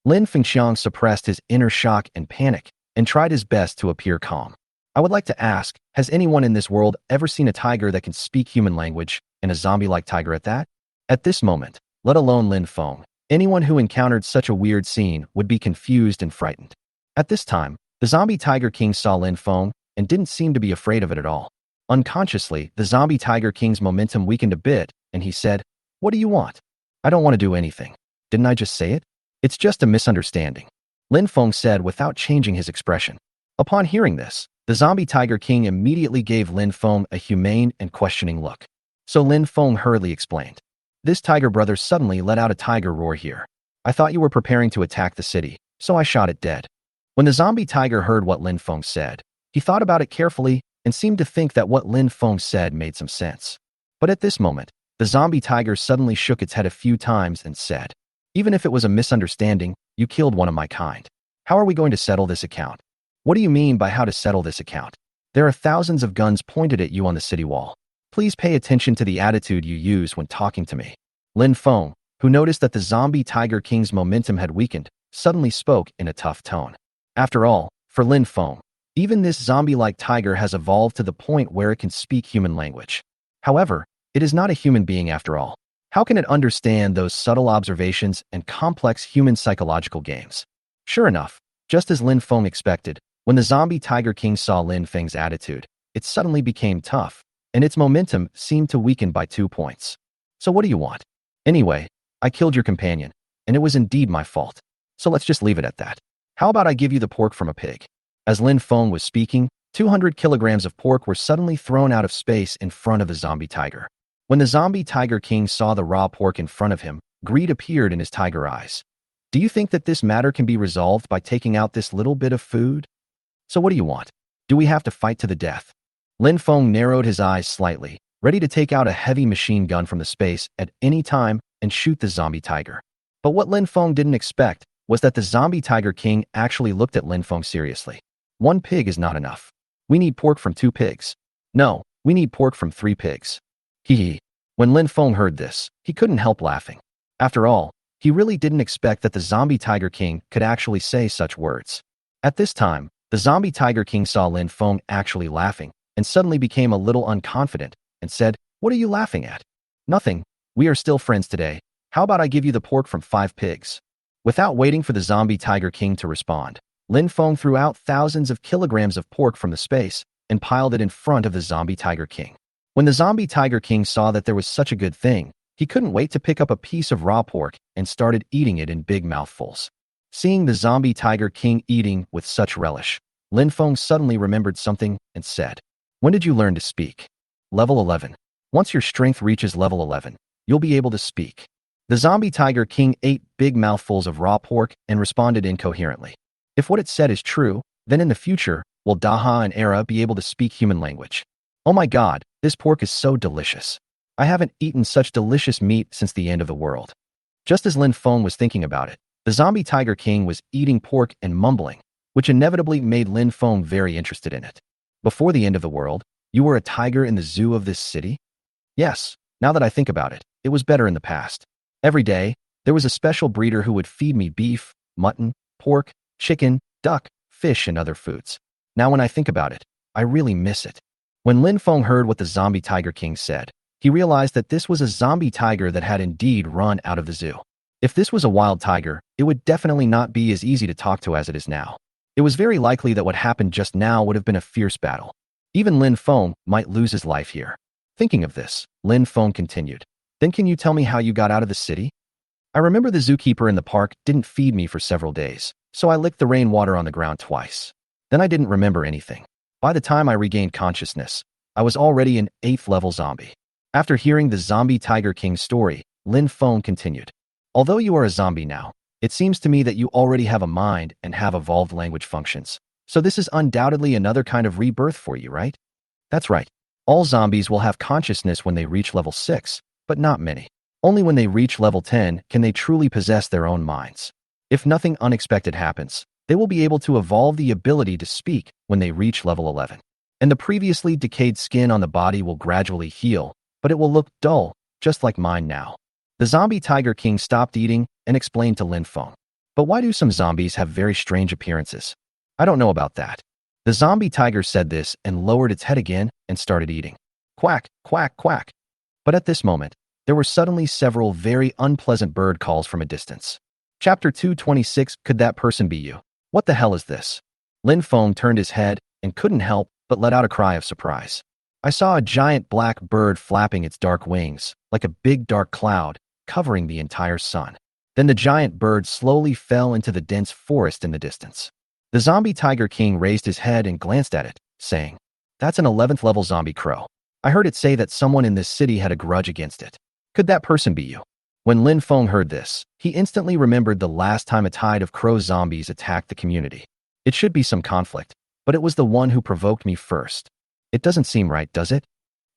Lin Fengxiang suppressed his inner shock and panic and tried his best to appear calm. "I would like to ask, has anyone in this world ever seen a tiger that can speak human language, and a zombie-like tiger at that?" At this moment, let alone Lin Feng, anyone who encountered such a weird scene would be confused and frightened. At this time, the zombie tiger king saw Lin Feng and didn't seem to be afraid of it at all. Unconsciously, the zombie tiger king's momentum weakened a bit, and he said, "What do you want?" "I don't want to do anything. Didn't I just say it? It's just a misunderstanding," Lin Feng said without changing his expression. Upon hearing this, the zombie tiger king immediately gave Lin Feng a humane and questioning look. So Lin Feng hurriedly explained, "This tiger brother suddenly let out a tiger roar here. I thought you were preparing to attack the city, so I shot it dead." When the zombie tiger heard what Lin Feng said, he thought about it carefully and seemed to think that what Lin Feng said made some sense. But at this moment, the zombie tiger suddenly shook its head a few times and said, "Even if it was a misunderstanding, you killed one of my kind. How are we going to settle this account?" "What do you mean by how to settle this account? There are thousands of guns pointed at you on the city wall. Please pay attention to the attitude you use when talking to me." Lin Feng, who noticed that the zombie tiger king's momentum had weakened, suddenly spoke in a tough tone. After all, for Lin Feng, even this zombie-like tiger has evolved to the point where it can speak human language. However, it is not a human being after all. How can it understand those subtle observations and complex human psychological games? Sure enough, just as Lin Feng expected, when the zombie tiger king saw Lin Feng's attitude, it suddenly became tough, and its momentum seemed to weaken by 2 points. "So what do you want?" "Anyway, I killed your companion, and it was indeed my fault. So let's just leave it at that. How about I give you the pork from a pig?" As Lin Feng was speaking, 200 kilograms of pork were suddenly thrown out of space in front of the zombie tiger. When the zombie tiger king saw the raw pork in front of him, greed appeared in his tiger eyes. "Do you think that this matter can be resolved by taking out this little bit of food? So what do you want? Do we have to fight to the death?" Lin Feng narrowed his eyes slightly, ready to take out a heavy machine gun from the space at any time and shoot the zombie tiger. But what Lin Feng didn't expect was that the zombie tiger king actually looked at Lin Feng seriously. "1 pig is not enough. We need pork from 2 pigs. No, we need pork from 3 pigs. Hee hee." When Lin Feng heard this, he couldn't help laughing. After all, he really didn't expect that the zombie tiger king could actually say such words. At this time, the zombie tiger king saw Lin Feng actually laughing and suddenly became a little unconfident and said, "What are you laughing at?" "Nothing. We are still friends today. How about I give you the pork from 5 pigs?" Without waiting for the zombie tiger king to respond, Lin Feng threw out thousands of kilograms of pork from the space and piled it in front of the zombie Tiger King. When the zombie Tiger King saw that there was such a good thing, he couldn't wait to pick up a piece of raw pork and started eating it in big mouthfuls. Seeing the zombie Tiger King eating with such relish, Lin Feng suddenly remembered something and said, "When did you learn to speak?" Level 11. Once your strength reaches level 11, you'll be able to speak. The zombie Tiger King ate big mouthfuls of raw pork and responded incoherently. If what it said is true, then in the future, will Daha and Era be able to speak human language? Oh my god, this pork is so delicious. I haven't eaten such delicious meat since the end of the world. Just as Lin Feng was thinking about it, the zombie Tiger King was eating pork and mumbling, which inevitably made Lin Feng very interested in it. Before the end of the world, you were a tiger in the zoo of this city? Yes, now that I think about it, it was better in the past. Every day, there was a special breeder who would feed me beef, mutton, pork, chicken, duck, fish, and other foods. Now when I think about it, I really miss it. When Lin Feng heard what the zombie Tiger King said, he realized that this was a zombie tiger that had indeed run out of the zoo. If this was a wild tiger, it would definitely not be as easy to talk to as it is now. It was very likely that what happened just now would have been a fierce battle. Even Lin Feng might lose his life here. Thinking of this, Lin Feng continued, "Then can you tell me how you got out of the city? I remember the zookeeper in the park didn't feed me for several days, so I licked the rainwater on the ground twice. Then I didn't remember anything. By the time I regained consciousness, I was already an 8th level zombie." After hearing the zombie Tiger King story, Lin Feng continued, "Although you are a zombie now, it seems to me that you already have a mind and have evolved language functions. So this is undoubtedly another kind of rebirth for you, right?" That's right. All zombies will have consciousness when they reach level 6, but not many. Only when they reach level 10 can they truly possess their own minds. If nothing unexpected happens, they will be able to evolve the ability to speak when they reach level 11. And the previously decayed skin on the body will gradually heal, but it will look dull, just like mine now. The zombie Tiger King stopped eating and explained to Lin Feng. "But why do some zombies have very strange appearances?" "I don't know about that." The zombie tiger said this and lowered its head again and started eating. Quack, quack, quack. But at this moment, there were suddenly several very unpleasant bird calls from a distance. Chapter 226, Could That Person Be You? What the hell is this? Lin Feng turned his head and couldn't help but let out a cry of surprise. I saw a giant black bird flapping its dark wings, like a big dark cloud, covering the entire sun. Then the giant bird slowly fell into the dense forest in the distance. The zombie Tiger King raised his head and glanced at it, saying, "That's an 11th level zombie crow. I heard it say that someone in this city had a grudge against it. Could that person be you?" When Lin Feng heard this, he instantly remembered the last time a tide of crow zombies attacked the community. It should be some conflict, but it was the one who provoked me first. It doesn't seem right, does it?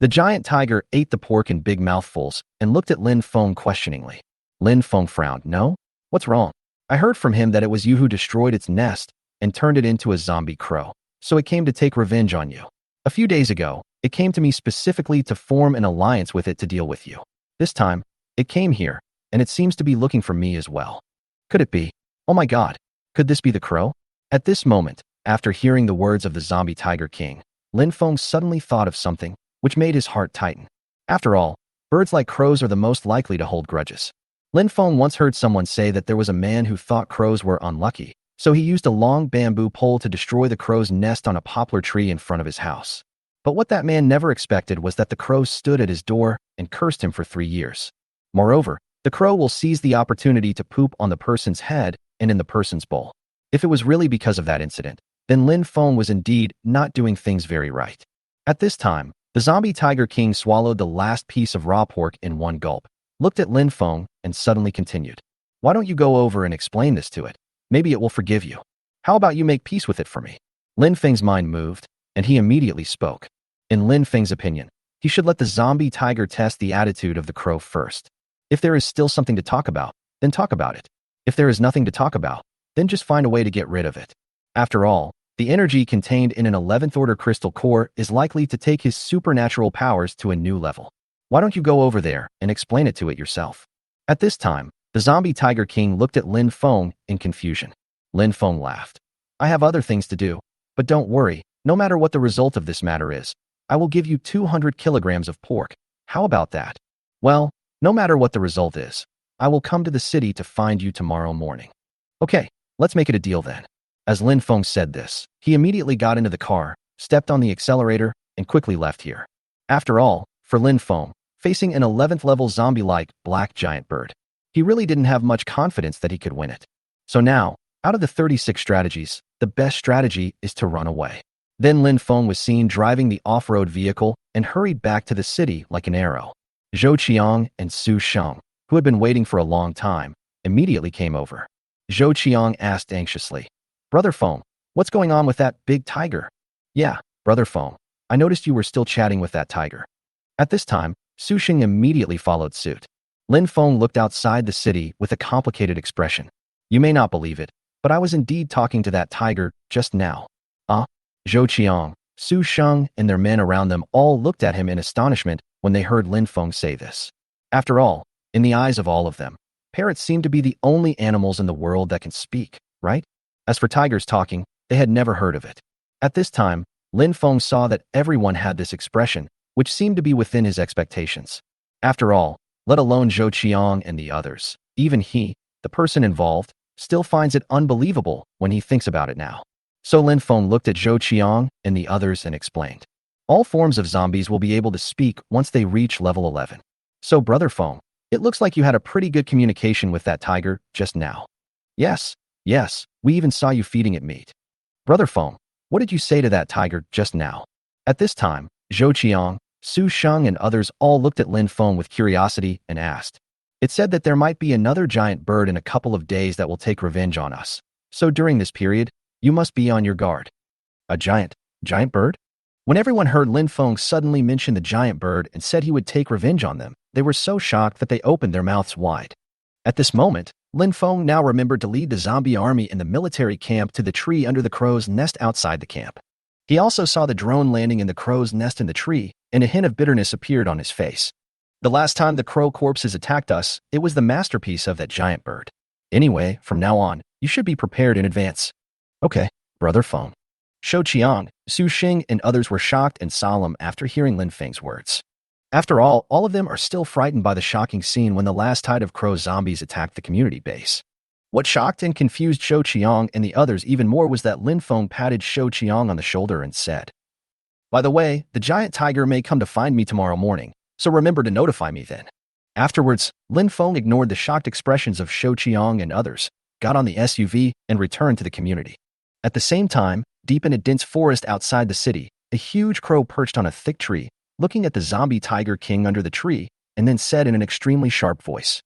The giant tiger ate the pork in big mouthfuls and looked at Lin Feng questioningly. Lin Feng frowned. "No? What's wrong? I heard from him that it was you who destroyed its nest and turned it into a zombie crow, so it came to take revenge on you. A few days ago, it came to me specifically to form an alliance with it to deal with you. This time, it came here, and it seems to be looking for me as well. Could it be? Oh my god, could this be the crow?" At this moment, after hearing the words of the zombie Tiger King, Lin Feng suddenly thought of something, which made his heart tighten. After all, birds like crows are the most likely to hold grudges. Lin Feng once heard someone say that there was a man who thought crows were unlucky, so he used a long bamboo pole to destroy the crow's nest on a poplar tree in front of his house. But what that man never expected was that the crow stood at his door and cursed him for 3 years. Moreover, the crow will seize the opportunity to poop on the person's head and in the person's bowl. If it was really because of that incident, then Lin Feng was indeed not doing things very right. At this time, the zombie Tiger King swallowed the last piece of raw pork in one gulp, looked at Lin Feng, and suddenly continued, "Why don't you go over and explain this to it? Maybe it will forgive you. How about you make peace with it for me?" Lin Feng's mind moved, and he immediately spoke. In Lin Feng's opinion, he should let the zombie tiger test the attitude of the crow first. If there is still something to talk about, then talk about it. If there is nothing to talk about, then just find a way to get rid of it. After all, the energy contained in an 11th order crystal core is likely to take his supernatural powers to a new level. Why don't you go over there and explain it to it yourself? At this time, the zombie Tiger King looked at Lin Feng in confusion. Lin Feng laughed. "I have other things to do, but don't worry, no matter what the result of this matter is, I will give you 200 kilograms of pork. How about that? Well, no matter what the result is, I will come to the city to find you tomorrow morning." "Okay, let's make it a deal then." As Lin Feng said this, he immediately got into the car, stepped on the accelerator, and quickly left here. After all, for Lin Feng, facing an 11th level zombie-like black giant bird, he really didn't have much confidence that he could win it. So now, out of the 36 strategies, the best strategy is to run away. Then Lin Feng was seen driving the off-road vehicle and hurried back to the city like an arrow. Zhou Qiang and Su Sheng, who had been waiting for a long time, immediately came over. Zhou Qiang asked anxiously, "Brother Feng, what's going on with that big tiger?" "Yeah, Brother Feng, I noticed you were still chatting with that tiger." At this time, Su Sheng immediately followed suit. Lin Feng looked outside the city with a complicated expression. "You may not believe it, but I was indeed talking to that tiger just now." Zhou Qiang, Su Sheng, and their men around them all looked at him in astonishment when they heard Lin Feng say this. After all, in the eyes of all of them, parrots seem to be the only animals in the world that can speak, right? As for tigers talking, they had never heard of it. At this time, Lin Feng saw that everyone had this expression, which seemed to be within his expectations. After all, let alone Zhou Qiang and the others, even he, the person involved, still finds it unbelievable when he thinks about it now. So Lin Feng looked at Zhou Qiang and the others and explained, "All forms of zombies will be able to speak once they reach level 11. So Brother Feng, it looks like you had a pretty good communication with that tiger just now." Yes, we even saw you feeding it meat." "Brother Feng, what did you say to that tiger just now?" At this time, Zhou Qiang, Su Sheng, and others all looked at Lin Feng with curiosity and asked, "It said that there might be another giant bird in a couple of days that will take revenge on us. So during this period, you must be on your guard." "A giant bird?" When everyone heard Lin Feng suddenly mention the giant bird and said he would take revenge on them, they were so shocked that they opened their mouths wide. At this moment, Lin Feng now remembered to lead the zombie army in the military camp to the tree under the crow's nest outside the camp. He also saw the drone landing in the crow's nest in the tree, and a hint of bitterness appeared on his face. The last time the crow corpses attacked us, it was the masterpiece of that giant bird. Anyway, from now on, you should be prepared in advance. "Okay, Brother Feng." Zhou Qiang, Su Sheng, and others were shocked and solemn after hearing Lin Feng's words. After all of them are still frightened by the shocking scene when the last tide of crow zombies attacked the community base. What shocked and confused Zhou Qiang and the others even more was that Lin Feng patted Zhou Qiang on the shoulder and said, "By the way, the giant tiger may come to find me tomorrow morning, so remember to notify me then." Afterwards, Lin Feng ignored the shocked expressions of Zhou Qiang and others, got on the SUV, and returned to the community. At the same time, deep in a dense forest outside the city, a huge crow perched on a thick tree, looking at the zombie tiger king under the tree, and then said in an extremely sharp voice,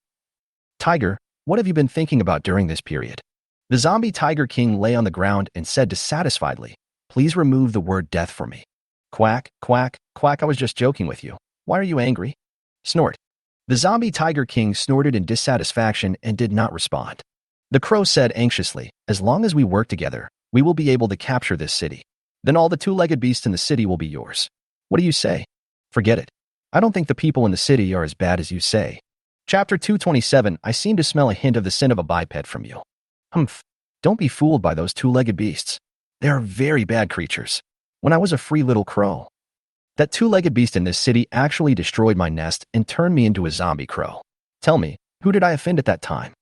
"Tiger, what have you been thinking about during this period?" The zombie tiger king lay on the ground and said dissatisfiedly, "Please remove the word death for me." "Quack, quack, quack, I was just joking with you. Why are you angry?" Snort. The zombie tiger king snorted in dissatisfaction and did not respond. The crow said anxiously, "As long as we work together, we will be able to capture this city. Then all the two-legged beasts in the city will be yours. What do you say?" "Forget it. I don't think the people in the city are as bad as you say." Chapter 227, I seem to smell a hint of the scent of a biped from you. Humph. Don't be fooled by those two-legged beasts. They are very bad creatures. When I was a free little crow, that two-legged beast in this city actually destroyed my nest and turned me into a zombie crow. Tell me, who did I offend at that time?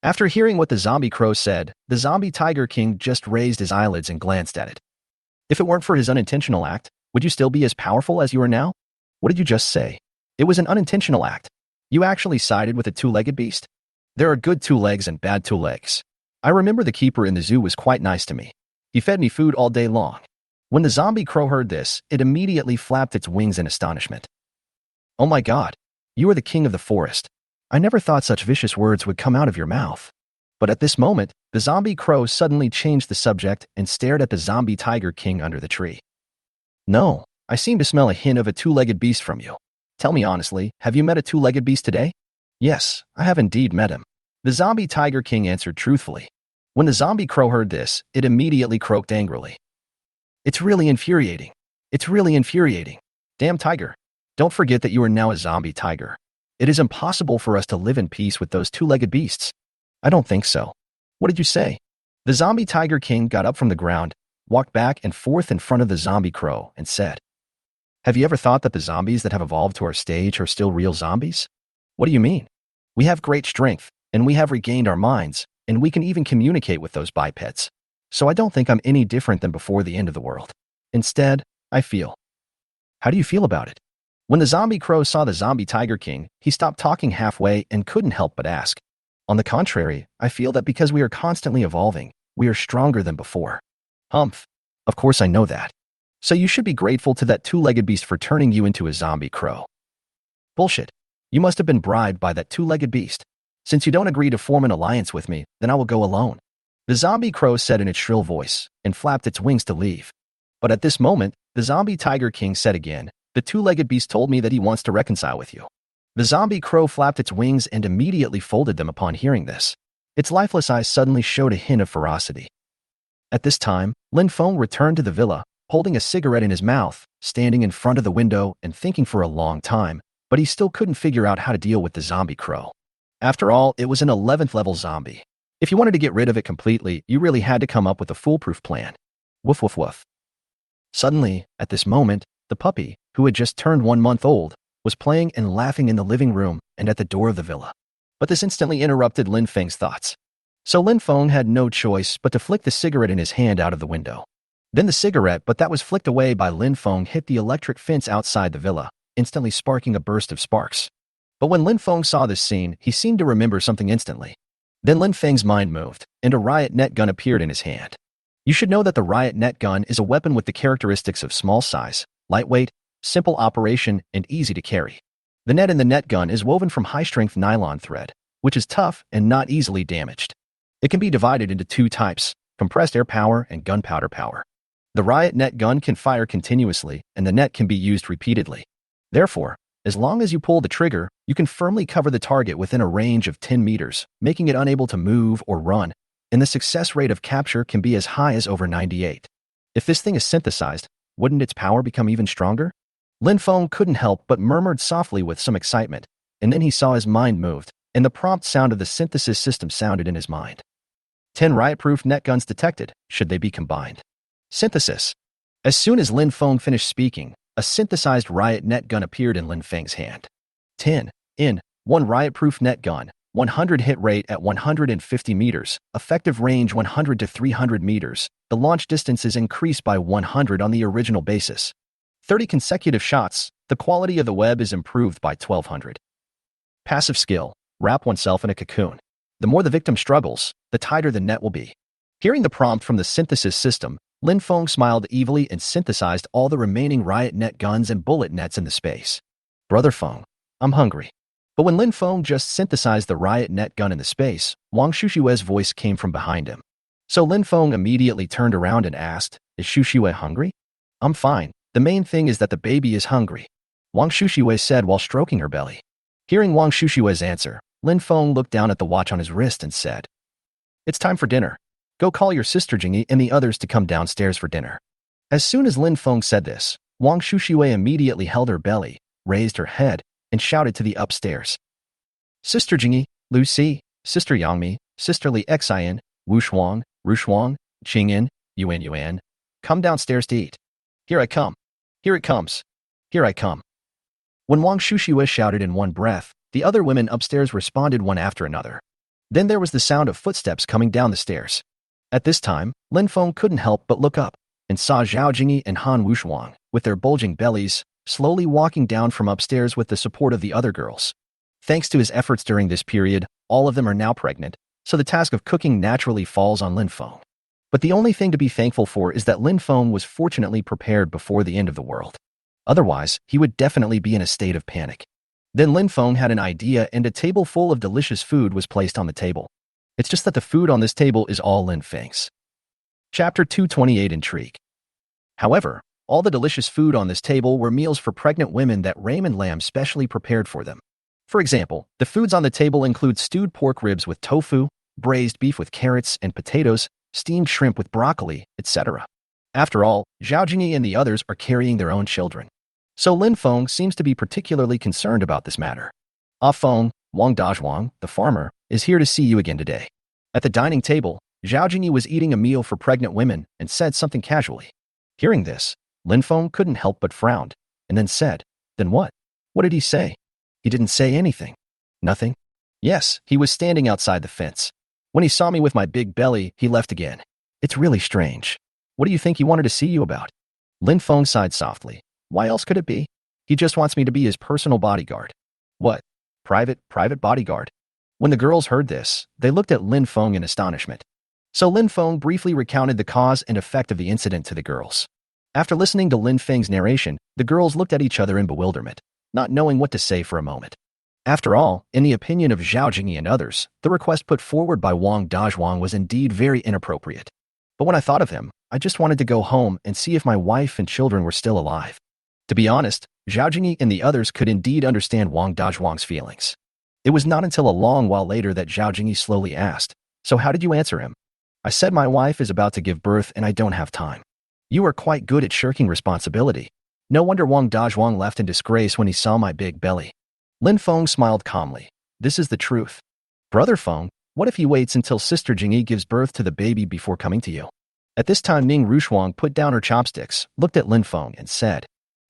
After hearing what the zombie crow said, the zombie tiger king just raised his eyelids and glanced at it. If it weren't for his unintentional act, would you still be as powerful as you are now? What did you just say? It was an unintentional act. You actually sided with a two-legged beast? There are good two legs and bad two legs. I remember the keeper in the zoo was quite nice to me. He fed me food all day long. When the zombie crow heard this, it immediately flapped its wings in astonishment. Oh my God, you are the king of the forest. I never thought such vicious words would come out of your mouth. But at this moment, the zombie crow suddenly changed the subject and stared at the zombie tiger king under the tree. No, I seem to smell a hint of a two-legged beast from you. Tell me honestly, have you met a two-legged beast today? Yes, I have indeed met him. The zombie tiger king answered truthfully. When the zombie crow heard this, it immediately croaked angrily. It's really infuriating. It's really infuriating. Damn tiger. Don't forget that you are now a zombie tiger. It is impossible for us to live in peace with those two-legged beasts. I don't think so. What did you say? The zombie tiger king got up from the ground, walked back and forth in front of the zombie crow, and said, Have you ever thought that the zombies that have evolved to our stage are still real zombies? What do you mean? We have great strength, and we have regained our minds, and we can even communicate with those bipeds. so I don't think I'm any different than before the end of the world. Instead, I feel. How do you feel about it? When the zombie crow saw the zombie tiger king, he stopped talking halfway and couldn't help but ask. On the contrary, I feel that because we are constantly evolving, we are stronger than before. Humph. Of course I know that. So you should be grateful to that two-legged beast for turning you into a zombie crow. Bullshit. You must have been bribed by that two-legged beast. Since you don't agree to form an alliance with me, then I will go alone. The zombie crow said in its shrill voice, and flapped its wings to leave. But at this moment, the zombie tiger king said again, the two-legged beast told me that he wants to reconcile with you. The zombie crow flapped its wings and immediately folded them upon hearing this. Its lifeless eyes suddenly showed a hint of ferocity. At this time, Lin Feng returned to the villa, holding a cigarette in his mouth, standing in front of the window and thinking for a long time, but he still couldn't figure out how to deal with the zombie crow. After all, it was an 11th level zombie. If you wanted to get rid of it completely, you really had to come up with a foolproof plan. Woof woof woof. Suddenly, at this moment, the puppy, who had just turned 1 month old, was playing and laughing in the living room and at the door of the villa. But this instantly interrupted Lin Feng's thoughts. So Lin Feng had no choice but to flick the cigarette in his hand out of the window. Then the cigarette, but that was flicked away by Lin Feng, hit the electric fence outside the villa, instantly sparking a burst of sparks. But when Lin Feng saw this scene, he seemed to remember something instantly. Then Lin Feng's mind moved, and a riot net gun appeared in his hand. You should know that the riot net gun is a weapon with the characteristics of small size, lightweight, simple operation, and easy to carry. The net in the net gun is woven from high-strength nylon thread, which is tough and not easily damaged. It can be divided into 2 types, compressed air power and gunpowder power. The riot net gun can fire continuously, and the net can be used repeatedly. Therefore, as long as you pull the trigger, you can firmly cover the target within a range of 10 meters, making it unable to move or run, and the success rate of capture can be as high as over 98. If this thing is synthesized, wouldn't its power become even stronger? Lin Feng couldn't help but murmured softly with some excitement, and then he saw his mind moved, and the prompt sound of the synthesis system sounded in his mind. 10 riot-proof net guns detected, should they be combined. Synthesis. As soon as Lin Feng finished speaking, a synthesized riot net gun appeared in Lin Feng's hand. 10. 1 riot-proof net gun, 100 hit rate at 150 meters, effective range 100 to 300 meters, the launch distance is increased by 100 on the original basis. 30 consecutive shots, the quality of the web is improved by 1200. Passive skill, wrap oneself in a cocoon. The more the victim struggles, the tighter the net will be. Hearing the prompt from the synthesis system, Lin Feng smiled evilly and synthesized all the remaining riot net guns and bullet nets in the space. Brother Feng, I'm hungry. But when Lin Feng just synthesized the riot net gun in the space, Wang Shushue's voice came from behind him. So Lin Feng immediately turned around and asked, is Shushue hungry? I'm fine. The main thing is that the baby is hungry, Wang Shushue said while stroking her belly. Hearing Wang Shushue's answer, Lin Feng looked down at the watch on his wrist and said, it's time for dinner. Go call your sister Jingyi and the others to come downstairs for dinner. As soon as Lin Feng said this, Wang Shushue immediately held her belly, raised her head, and shouted to the upstairs. Sister Jingyi, Lu Si, Sister Yangmi, Sister Li Xian, Wu Shuang, Ru Shuang, Qingyan, Yuan Yuan, come downstairs to eat. Here I come. Here it comes. Here I come. When Wang Shushue shouted in one breath, the other women upstairs responded one after another. Then there was the sound of footsteps coming down the stairs. At this time, Lin Feng couldn't help but look up, and saw Zhao Jingyi and Han Wushuang, with their bulging bellies, slowly walking down from upstairs with the support of the other girls. Thanks to his efforts during this period, all of them are now pregnant, so the task of cooking naturally falls on Lin Feng. But the only thing to be thankful for is that Lin Feng was fortunately prepared before the end of the world. Otherwise, he would definitely be in a state of panic. Then Lin Feng had an idea and a table full of delicious food was placed on the table. It's just that the food on this table is all Lin Feng's. Chapter 228 Intrigue. However, all the delicious food on this table were meals for pregnant women that Raymond Lamb specially prepared for them. For example, the foods on the table include stewed pork ribs with tofu, braised beef with carrots and potatoes, steamed shrimp with broccoli, etc. After all, Zhao Jingyi and the others are carrying their own children. So Lin Feng seems to be particularly concerned about this matter. Ah Feng, Wang Dazhuang, the farmer, is here to see you again today. At the dining table, Zhao Jingyi was eating a meal for pregnant women and said something casually. Hearing this, Lin Feng couldn't help but frowned, and then said, then what? What did he say? He didn't say anything. Nothing? Yes, he was standing outside the fence. When he saw me with my big belly, he left again. It's really strange. What do you think he wanted to see you about? Lin Feng sighed softly. Why else could it be? He just wants me to be his personal bodyguard. What? Private bodyguard? When the girls heard this, they looked at Lin Feng in astonishment. So Lin Feng briefly recounted the cause and effect of the incident to the girls. After listening to Lin Feng's narration, the girls looked at each other in bewilderment, not knowing what to say for a moment. After all, in the opinion of Zhao Jingyi and others, the request put forward by Wong Dwang was indeed very inappropriate. But when I thought of him, I just wanted to go home and see if my wife and children were still alive. To be honest, Zhao Jingyi and the others could indeed understand Wong Dwang's feelings. It was not until a long while later that Zhao Jingyi slowly asked, "So how did you answer him?" I said my wife is about to give birth and I don't have time. You are quite good at shirking responsibility. No wonder Wong Dwang left in disgrace when he saw my big belly. Lin Feng smiled calmly. This is the truth. Brother Feng, what if he waits until Sister Jingyi gives birth to the baby before coming to you? At this time Ning Rushuang put down her chopsticks, looked at Lin Feng and said.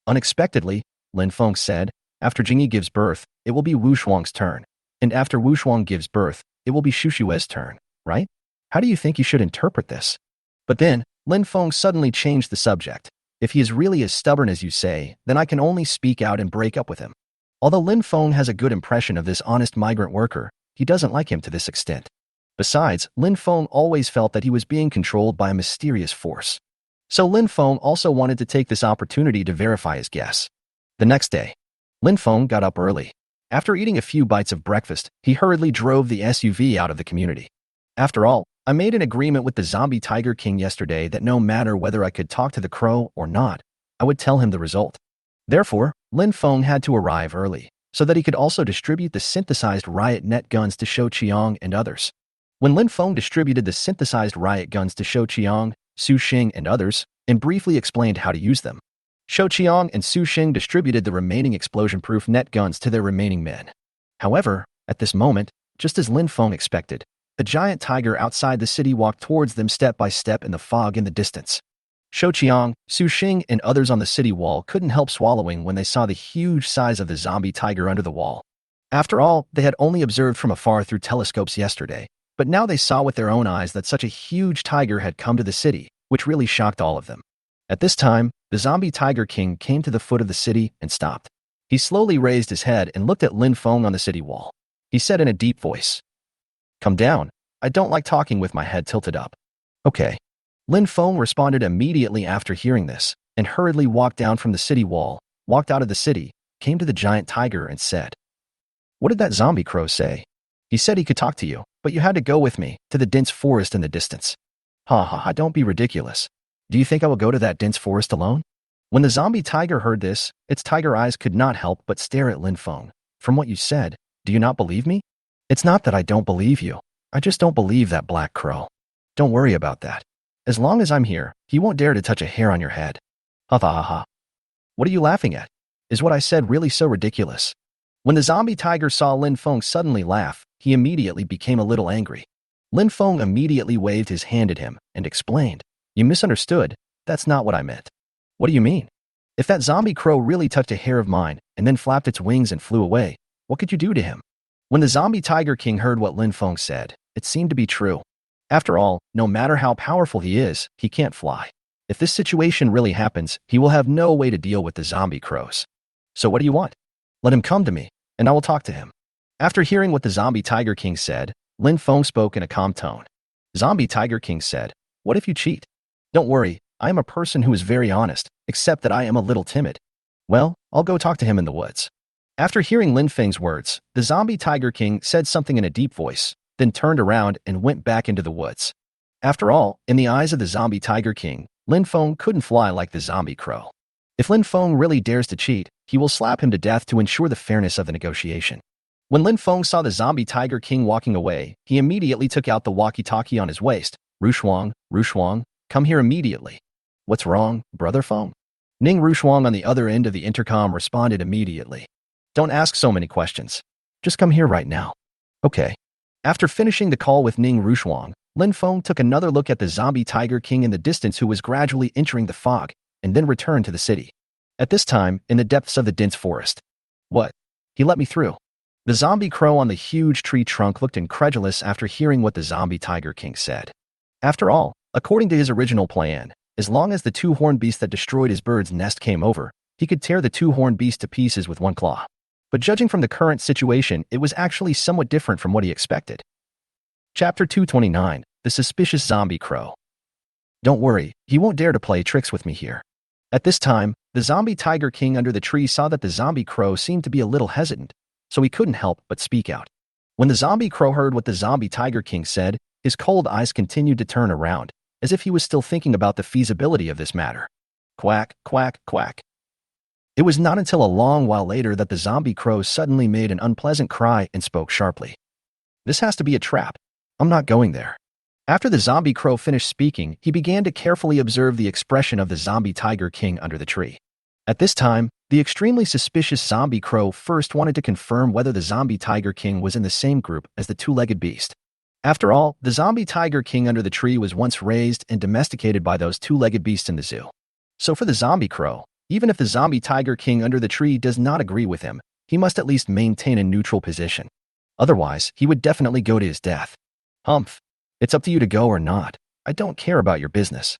Unexpectedly, Lin Feng said, after Jingyi gives birth, it will be Wu Shuang's turn. And after Wu Shuang gives birth, it will be Xu Xue's turn, right? How do you think you should interpret this? But then, Lin Feng suddenly changed the subject. If he is really as stubborn as you say, then I can only speak out and break up with him. Although Lin Feng has a good impression of this honest migrant worker, he doesn't like him to this extent. Besides, Lin Feng always felt that he was being controlled by a mysterious force. So Lin Feng also wanted to take this opportunity to verify his guess. The next day, Lin Feng got up early. After eating a few bites of breakfast, he hurriedly drove the SUV out of the community. After all, I made an agreement with the zombie Tiger King yesterday that no matter whether I could talk to the crow or not, I would tell him the result. Therefore, Lin Feng had to arrive early, so that he could also distribute the synthesized riot net guns to Shou Qiang and others. When Lin Feng distributed the synthesized riot guns to Shou Qiang, Su Xing and others, and briefly explained how to use them, Shou Qiang and Su Xing distributed the remaining explosion-proof net guns to their remaining men. However, at this moment, just as Lin Feng expected, a giant tiger outside the city walked towards them step by step in the fog in the distance. Shou Qiang, Su Xing, and others on the city wall couldn't help swallowing when they saw the huge size of the zombie tiger under the wall. After all, they had only observed from afar through telescopes yesterday, but now they saw with their own eyes that such a huge tiger had come to the city, which really shocked all of them. At this time, the zombie Tiger King came to the foot of the city and stopped. He slowly raised his head and looked at Lin Feng on the city wall. He said in a deep voice, "Come down. I don't like talking with my head tilted up." Okay. Lin Feng responded immediately after hearing this, and hurriedly walked down from the city wall, walked out of the city, came to the giant tiger and said, "What did that zombie crow say? He said he could talk to you, but you had to go with me to the dense forest in the distance." Ha ha ha, don't be ridiculous. Do you think I will go to that dense forest alone? When the zombie tiger heard this, its tiger eyes could not help but stare at Lin Feng. From what you said, do you not believe me? It's not that I don't believe you. I just don't believe that black crow. Don't worry about that. As long as I'm here, he won't dare to touch a hair on your head. Ha ha ha ha. What are you laughing at? Is what I said really so ridiculous? When the zombie tiger saw Lin Feng suddenly laugh, he immediately became a little angry. Lin Feng immediately waved his hand at him and explained, "You misunderstood. That's not what I meant." "What do you mean? If that zombie crow really touched a hair of mine and then flapped its wings and flew away, what could you do to him?" When the zombie Tiger King heard what Lin Feng said, it seemed to be true. After all, no matter how powerful he is, he can't fly. If this situation really happens, he will have no way to deal with the zombie crows. So what do you want? Let him come to me, and I will talk to him. After hearing what the zombie Tiger King said, Lin Feng spoke in a calm tone. Zombie Tiger King said, "What if you cheat? Don't worry, I am a person who is very honest, except that I am a little timid. Well, I'll go talk to him in the woods." After hearing Lin Feng's words, the zombie Tiger King said something in a deep voice, then turned around and went back into the woods. After all, in the eyes of the zombie Tiger King, Lin Feng couldn't fly like the zombie crow. If Lin Feng really dares to cheat, he will slap him to death to ensure the fairness of the negotiation. When Lin Feng saw the zombie Tiger King walking away, he immediately took out the walkie-talkie on his waist. Rushuang, come here immediately." "What's wrong, Brother Feng?" Ning Rushuang on the other end of the intercom responded immediately. "Don't ask so many questions. Just come here right now." "Okay." After finishing the call with Ning Rushuang, Lin Feng took another look at the zombie Tiger King in the distance who was gradually entering the fog, and then returned to the city. At this time, in the depths of the dense forest. "What? He let me through." The zombie crow on the huge tree trunk looked incredulous after hearing what the zombie Tiger King said. After all, According to his original plan, as long as the two-horned beast that destroyed his bird's nest came over, he could tear the two-horned beast to pieces with one claw. But judging from the current situation, it was actually somewhat different from what he expected. Chapter 229, The Suspicious Zombie Crow. Don't worry, he won't dare to play tricks with me here. At this time, the zombie tiger king under the tree saw that the zombie crow seemed to be a little hesitant, so he couldn't help but speak out. When the zombie crow heard what the zombie tiger king said, his cold eyes continued to turn around, as if he was still thinking about the feasibility of this matter. Quack, quack, quack. It was not until a long while later that the zombie crow suddenly made an unpleasant cry and spoke sharply. This has to be a trap. I'm not going there. After the zombie crow finished speaking, he began to carefully observe the expression of the zombie tiger king under the tree. At this time, the extremely suspicious zombie crow first wanted to confirm whether the zombie tiger king was in the same group as the two-legged beast. After all, the zombie tiger king under the tree was once raised and domesticated by those two-legged beasts in the zoo. So for the zombie crow, even if the zombie tiger king under the tree does not agree with him, he must at least maintain a neutral position. Otherwise, he would definitely go to his death. Humph. It's up to you to go or not. I don't care about your business.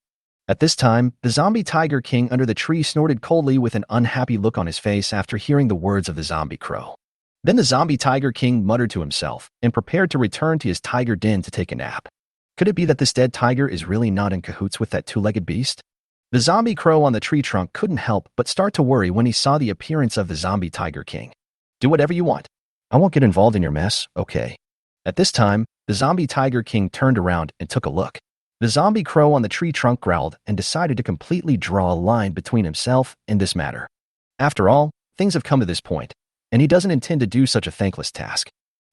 At this time, the zombie tiger king under the tree snorted coldly with an unhappy look on his face after hearing the words of the zombie crow. Then the zombie tiger king muttered to himself and prepared to return to his tiger den to take a nap. Could it be that this dead tiger is really not in cahoots with that two-legged beast? The zombie crow on the tree trunk couldn't help but start to worry when he saw the appearance of the zombie tiger king. Do whatever you want. I won't get involved in your mess, okay? At this time, the zombie tiger king turned around and took a look. The zombie crow on the tree trunk growled and decided to completely draw a line between himself and this matter. After all, things have come to this point, and he doesn't intend to do such a thankless task.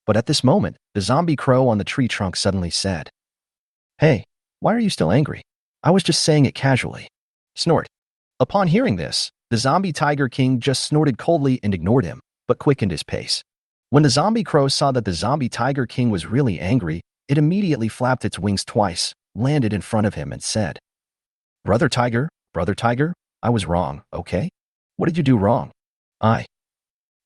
But at this moment, the zombie crow on the tree trunk suddenly said, "Hey, why are you still angry? I was just saying it casually." Snort. Upon hearing this, the zombie tiger king just snorted coldly and ignored him, but quickened his pace. When the zombie crow saw that the zombie tiger king was really angry, it immediately flapped its wings twice, landed in front of him and said, brother tiger, I was wrong, okay? What did you do wrong?"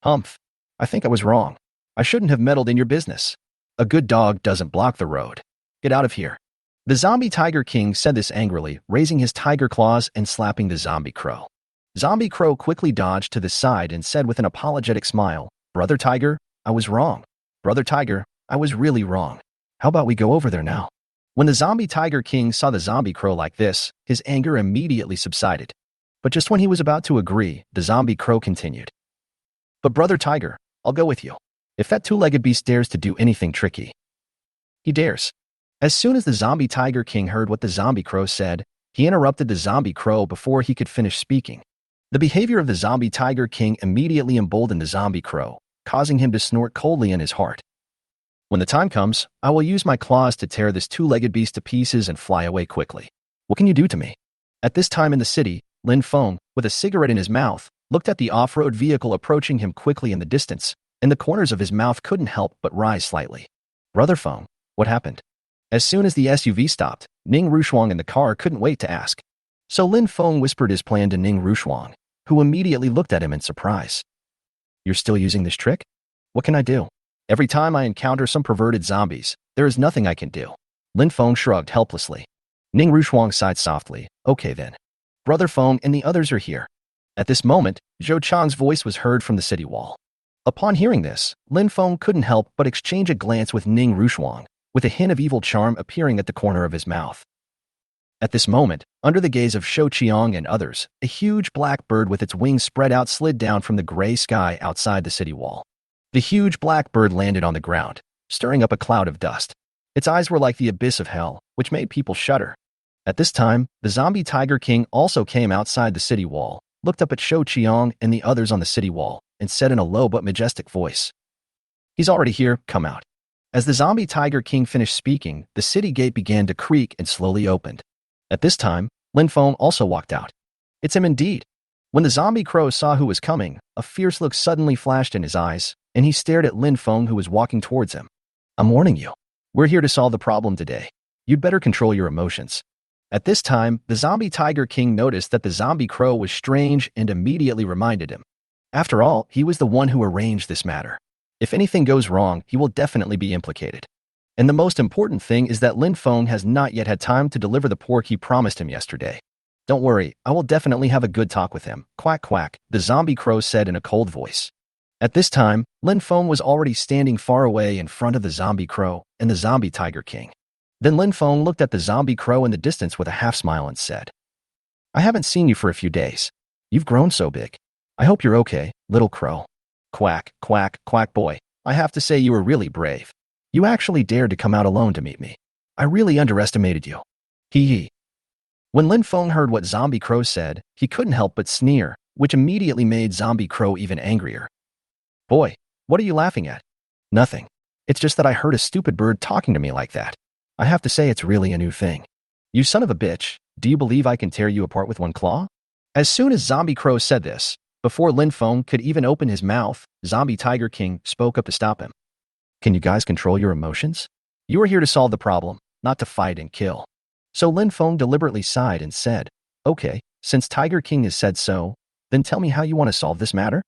Humph. I think I was wrong. I shouldn't have meddled in your business. A good dog doesn't block the road. Get out of here." The zombie tiger king said this angrily, raising his tiger claws and slapping the zombie crow. Zombie crow quickly dodged to the side and said with an apologetic smile, "Brother tiger, I was wrong. Brother tiger, I was really wrong. How about we go over there now?" When the zombie tiger king saw the zombie crow like this, his anger immediately subsided. But just when he was about to agree, the zombie crow continued. "But brother tiger, I'll go with you. If that two-legged beast dares to do anything tricky." "He dares." As soon as the zombie tiger king heard what the zombie crow said, he interrupted the zombie crow before he could finish speaking. The behavior of the zombie tiger king immediately emboldened the zombie crow, causing him to snort coldly in his heart. "When the time comes, I will use my claws to tear this two-legged beast to pieces and fly away quickly. What can you do to me?" At this time in the city, Lin Feng, with a cigarette in his mouth, looked at the off-road vehicle approaching him quickly in the distance, and the corners of his mouth couldn't help but rise slightly. "Brother Feng, what happened?" As soon as the SUV stopped, Ning Rushuang in the car couldn't wait to ask. So Lin Feng whispered his plan to Ning Rushuang, who immediately looked at him in surprise. "You're still using this trick? What can I do? Every time I encounter some perverted zombies, there is nothing I can do." Lin Feng shrugged helplessly. Ning Rushuang sighed softly. "Okay then. Brother Feng and the others are here." At this moment, Zhou Chang's voice was heard from the city wall. Upon hearing this, Lin Feng couldn't help but exchange a glance with Ning Rushuang, with a hint of evil charm appearing at the corner of his mouth. At this moment, under the gaze of Shou Qiang and others, a huge black bird with its wings spread out slid down from the gray sky outside the city wall. The huge black bird landed on the ground, stirring up a cloud of dust. Its eyes were like the abyss of hell, which made people shudder. At this time, the zombie tiger king also came outside the city wall, looked up at Shou Qiang and the others on the city wall, and said in a low but majestic voice, "He's already here, come out." As the zombie tiger king finished speaking, the city gate began to creak and slowly opened. At this time, Lin Feng also walked out. "It's him indeed." When the zombie crow saw who was coming, a fierce look suddenly flashed in his eyes, and he stared at Lin Feng who was walking towards him. "I'm warning you. We're here to solve the problem today. You'd better control your emotions." At this time, the zombie tiger king noticed that the zombie crow was strange and immediately reminded him. After all, he was the one who arranged this matter. If anything goes wrong, he will definitely be implicated. And the most important thing is that Lin Feng has not yet had time to deliver the pork he promised him yesterday. Don't worry, I will definitely have a good talk with him. Quack quack, the zombie crow said in a cold voice. At this time, Lin Feng was already standing far away in front of the zombie crow and the zombie tiger king. Then Lin Feng looked at the zombie crow in the distance with a half smile and said, I haven't seen you for a few days. You've grown so big. I hope you're okay, little crow. Quack, quack, quack boy. I have to say you were really brave. You actually dared to come out alone to meet me. I really underestimated you. Hee hee. When Lin Feng heard what Zombie Crow said, he couldn't help but sneer, which immediately made Zombie Crow even angrier. Boy, what are you laughing at? Nothing. It's just that I heard a stupid bird talking to me like that. I have to say it's really a new thing. You son of a bitch, do you believe I can tear you apart with one claw? As soon as Zombie Crow said this, before Lin Feng could even open his mouth, Zombie Tiger King spoke up to stop him. Can you guys control your emotions? You are here to solve the problem, not to fight and kill. So Lin Feng deliberately sighed and said, Okay, since Tiger King has said so, then tell me how you want to solve this matter?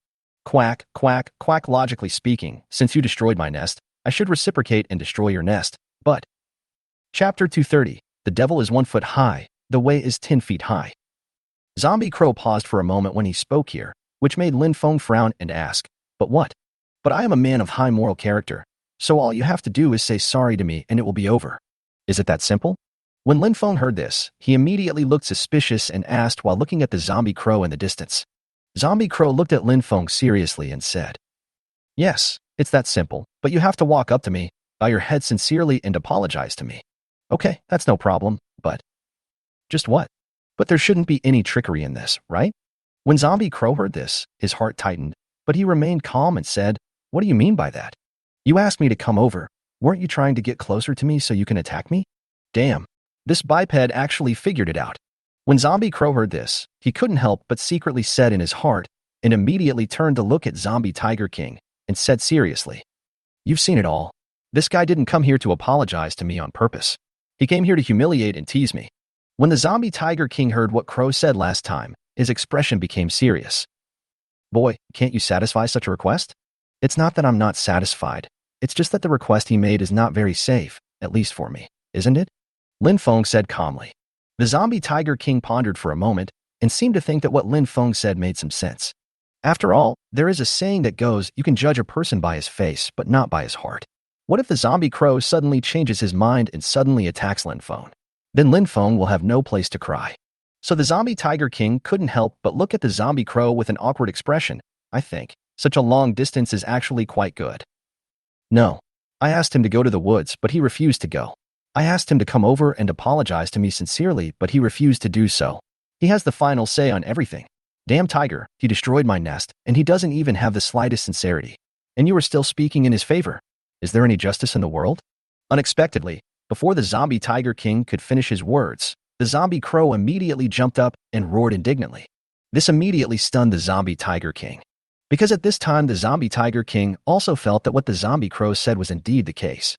Quack, quack, quack. Logically speaking, since you destroyed my nest, I should reciprocate and destroy your nest, but... Chapter 230, The Devil is 1 foot high, the way is 10 feet high. Zombie Crow paused for a moment when he spoke here, which made Lin Feng frown and ask, But what? But I am a man of high moral character, so all you have to do is say sorry to me and it will be over. Is it that simple? When Lin Feng heard this, he immediately looked suspicious and asked while looking at the Zombie Crow in the distance. Zombie Crow looked at Lin Feng seriously and said, Yes, it's that simple, but you have to walk up to me, bow your head sincerely and apologize to me. Okay, that's no problem, but... Just what? But there shouldn't be any trickery in this, right? When Zombie Crow heard this, his heart tightened, but he remained calm and said, What do you mean by that? You asked me to come over. Weren't you trying to get closer to me so you can attack me? Damn, this biped actually figured it out. When Zombie Crow heard this, he couldn't help but secretly said in his heart, and immediately turned to look at Zombie Tiger King, and said seriously, You've seen it all. This guy didn't come here to apologize to me on purpose. He came here to humiliate and tease me. When the Zombie Tiger King heard what Crow said last time, his expression became serious. Boy, can't you satisfy such a request? It's not that I'm not satisfied. It's just that the request he made is not very safe, at least for me, isn't it? Lin Feng said calmly. The Zombie Tiger King pondered for a moment and seemed to think that what Lin Feng said made some sense. After all, there is a saying that goes, you can judge a person by his face, but not by his heart. What if the Zombie Crow suddenly changes his mind and suddenly attacks Lin Feng? Then Lin Feng will have no place to cry. So the Zombie Tiger King couldn't help but look at the Zombie Crow with an awkward expression. I think such a long distance is actually quite good. No. I asked him to go to the woods, but he refused to go. I asked him to come over and apologize to me sincerely, but he refused to do so. He has the final say on everything. Damn tiger, he destroyed my nest, and he doesn't even have the slightest sincerity. And you are still speaking in his favor. Is there any justice in the world? Unexpectedly, before the Zombie Tiger King could finish his words, the Zombie Crow immediately jumped up and roared indignantly. This immediately stunned the Zombie Tiger King. Because at this time the Zombie Tiger King also felt that what the Zombie Crow said was indeed the case.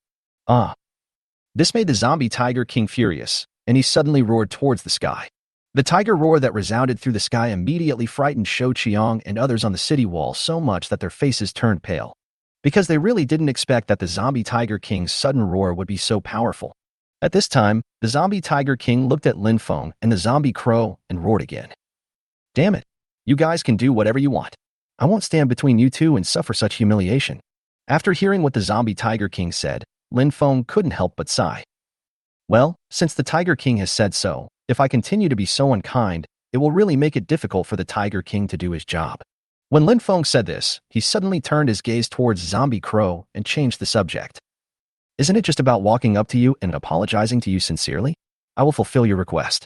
This made the Zombie Tiger King furious, and he suddenly roared towards the sky. The tiger roar that resounded through the sky immediately frightened Shou Qiang and others on the city wall so much that their faces turned pale. Because they really didn't expect that the Zombie Tiger King's sudden roar would be so powerful. At this time, the Zombie Tiger King looked at Lin Feng and the Zombie Crow and roared again. Damn it. You guys can do whatever you want. I won't stand between you two and suffer such humiliation. After hearing what the Zombie Tiger King said, Lin Feng couldn't help but sigh. Well, since the Tiger King has said so, if I continue to be so unkind, it will really make it difficult for the Tiger King to do his job. When Lin Feng said this, he suddenly turned his gaze towards Zombie Crow and changed the subject. Isn't it just about walking up to you and apologizing to you sincerely? I will fulfill your request.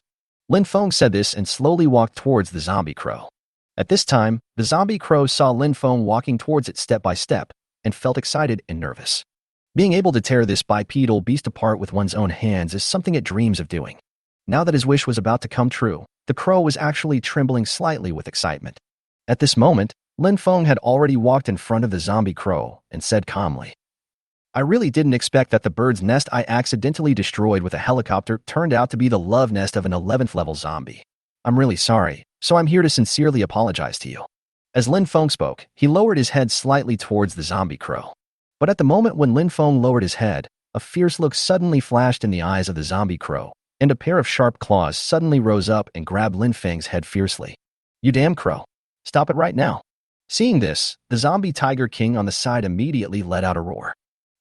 Lin Feng said this and slowly walked towards the Zombie Crow. At this time, the Zombie Crow saw Lin Feng walking towards it step by step and felt excited and nervous. Being able to tear this bipedal beast apart with one's own hands is something it dreams of doing. Now that his wish was about to come true, the crow was actually trembling slightly with excitement. At this moment, Lin Feng had already walked in front of the Zombie Crow and said calmly, I really didn't expect that the bird's nest I accidentally destroyed with a helicopter turned out to be the love nest of an 11th level zombie. I'm really sorry, so I'm here to sincerely apologize to you. As Lin Feng spoke, he lowered his head slightly towards the Zombie Crow. But at the moment when Lin Feng lowered his head, A fierce look suddenly flashed in the eyes of the zombie crow, and a pair of sharp claws suddenly rose up and grabbed Lin Feng's head fiercely. You damn crow. Stop it right now. Seeing this, the zombie tiger king on the side immediately let out a roar.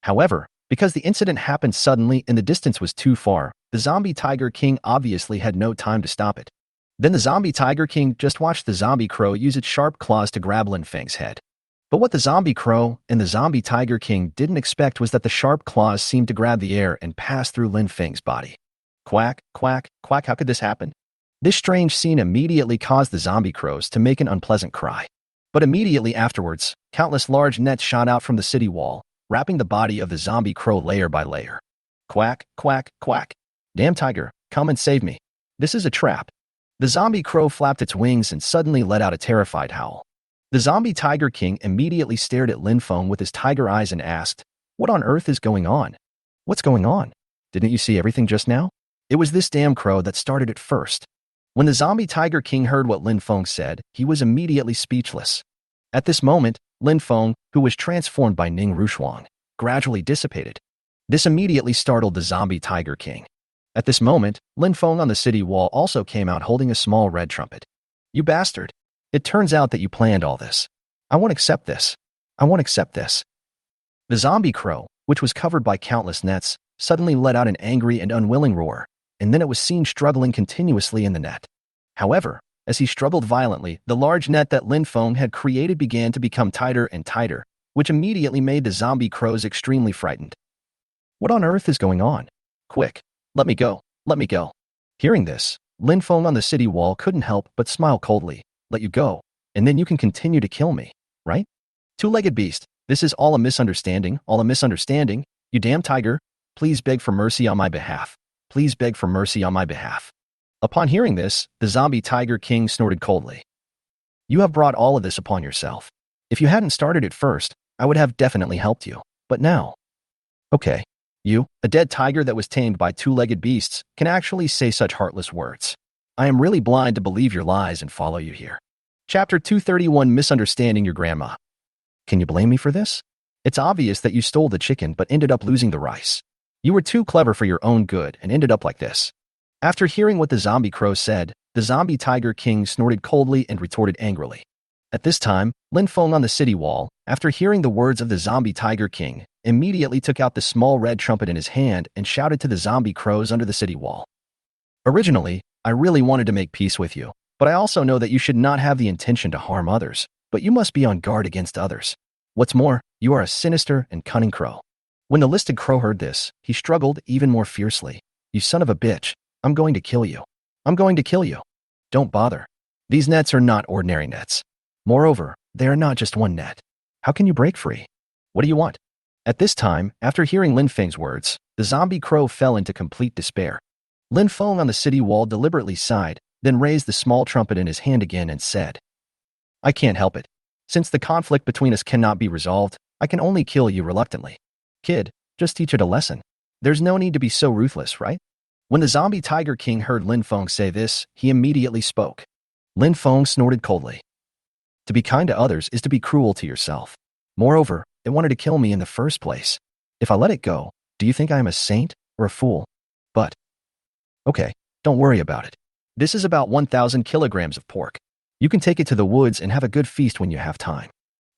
However, because the incident happened suddenly and the distance was too far, the zombie tiger king obviously had no time to stop it. Then the zombie tiger king just watched the zombie crow use its sharp claws to grab Lin Feng's head. But what the zombie crow and the zombie tiger king didn't expect was that the sharp claws seemed to grab the air and pass through Lin Feng's body. Quack, quack, quack, how could this happen? This strange scene immediately caused the zombie crows to make an unpleasant cry. But immediately afterwards, countless large nets shot out from the city wall, wrapping the body of the zombie crow layer by layer. Quack, quack, quack. Damn tiger, come and save me. This is a trap. The zombie crow flapped its wings and suddenly let out a terrified howl. The zombie tiger king immediately stared at Lin Feng with his tiger eyes and asked, "What on earth is going on? What's going on? Didn't you see everything just now?" It was this damn crow that started it first. When the zombie tiger king heard what Lin Feng said, he was immediately speechless. At this moment, Lin Feng, who was transformed by Ning Rushuang, gradually dissipated. This immediately startled the zombie tiger king. At this moment, Lin Feng on the city wall also came out holding a small red trumpet. "You bastard! It turns out that you planned all this. I won't accept this. I won't accept this." The zombie crow, which was covered by countless nets, suddenly let out an angry and unwilling roar, and then it was seen struggling continuously in the net. However, as he struggled violently, the large net that Lin Feng had created began to become tighter and tighter, which immediately made the zombie crows extremely frightened. "What on earth is going on? Quick, let me go, let me go." Hearing this, Lin Feng on the city wall couldn't help but smile coldly. "Let you go, and then you can continue to kill me, right? Two-legged beast, this is all a misunderstanding, all a misunderstanding. You damn tiger, please beg for mercy on my behalf. Please beg for mercy on my behalf." Upon hearing this, the zombie tiger king snorted coldly. "You have brought all of this upon yourself. If you hadn't started it first, I would have definitely helped you. But now..." Okay, you, a dead tiger that was tamed by two-legged beasts, can actually say such heartless words. I am really blind to believe your lies and follow you here. Chapter 231, Misunderstanding Your Grandma. Can you blame me for this? It's obvious that you stole the chicken but ended up losing the rice. You were too clever for your own good and ended up like this. After hearing what the zombie crow said, the zombie tiger king snorted coldly and retorted angrily. At this time, Lin Feng on the city wall, after hearing the words of the zombie tiger king, immediately took out the small red trumpet in his hand and shouted to the zombie crows under the city wall. "Originally, I really wanted to make peace with you, but I also know that you should not have the intention to harm others, but you must be on guard against others. What's more, you are a sinister and cunning crow." When the listed crow heard this, he struggled even more fiercely. "You son of a bitch, I'm going to kill you. I'm going to kill you. Don't bother. These nets are not ordinary nets. Moreover, they are not just one net. How can you break free? What do you want?" At this time, after hearing Lin Feng's words, the zombie crow fell into complete despair. Lin Feng on the city wall deliberately sighed, then raised the small trumpet in his hand again and said, "I can't help it. Since the conflict between us cannot be resolved, I can only kill you reluctantly. Kid, just teach it a lesson. There's no need to be so ruthless, right?" When the zombie tiger king heard Lin Feng say this, he immediately spoke. Lin Feng snorted coldly. "To be kind to others is to be cruel to yourself. Moreover, it wanted to kill me in the first place. If I let it go, do you think I am a saint or a fool? But... okay, don't worry about it. This is about 1,000 kilograms of pork. You can take it to the woods and have a good feast when you have time."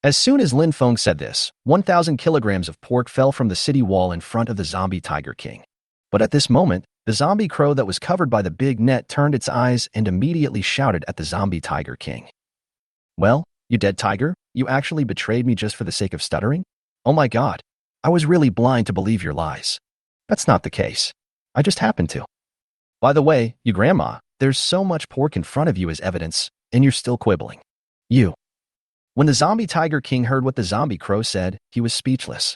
As soon as Lin Feng said this, 1,000 kilograms of pork fell from the city wall in front of the zombie tiger king. But at this moment, the zombie crow that was covered by the big net turned its eyes and immediately shouted at the zombie tiger king. "Well, you dead tiger, you actually betrayed me just for the sake of stuttering? Oh my god, I was really blind to believe your lies. That's not the case. I just happened to. By the way, you grandma, there's so much pork in front of you as evidence, and you're still quibbling. You." When the zombie tiger king heard what the zombie crow said, he was speechless.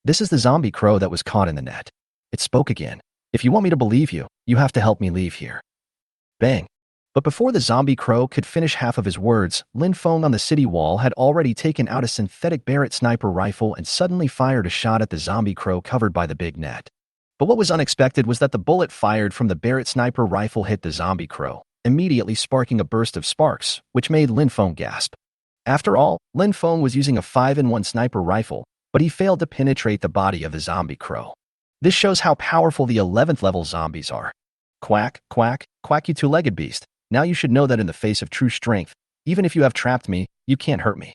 This is the zombie crow that was caught in the net. It spoke again. "If you want me to believe you, you have to help me leave here." Bang. But before the zombie crow could finish half of his words, Lin Feng on the city wall had already taken out a synthetic Barrett sniper rifle and suddenly fired a shot at the zombie crow covered by the big net. But what was unexpected was that the bullet fired from the Barrett sniper rifle hit the zombie crow, immediately sparking a burst of sparks, which made Lin Feng gasp. After all, Lin Feng was using a 5-in-1 sniper rifle, but he failed to penetrate the body of the zombie crow. This shows how powerful the 11th level zombies are. Quack, quack, quack, you two-legged beast. Now you should know that in the face of true strength, even if you have trapped me, you can't hurt me.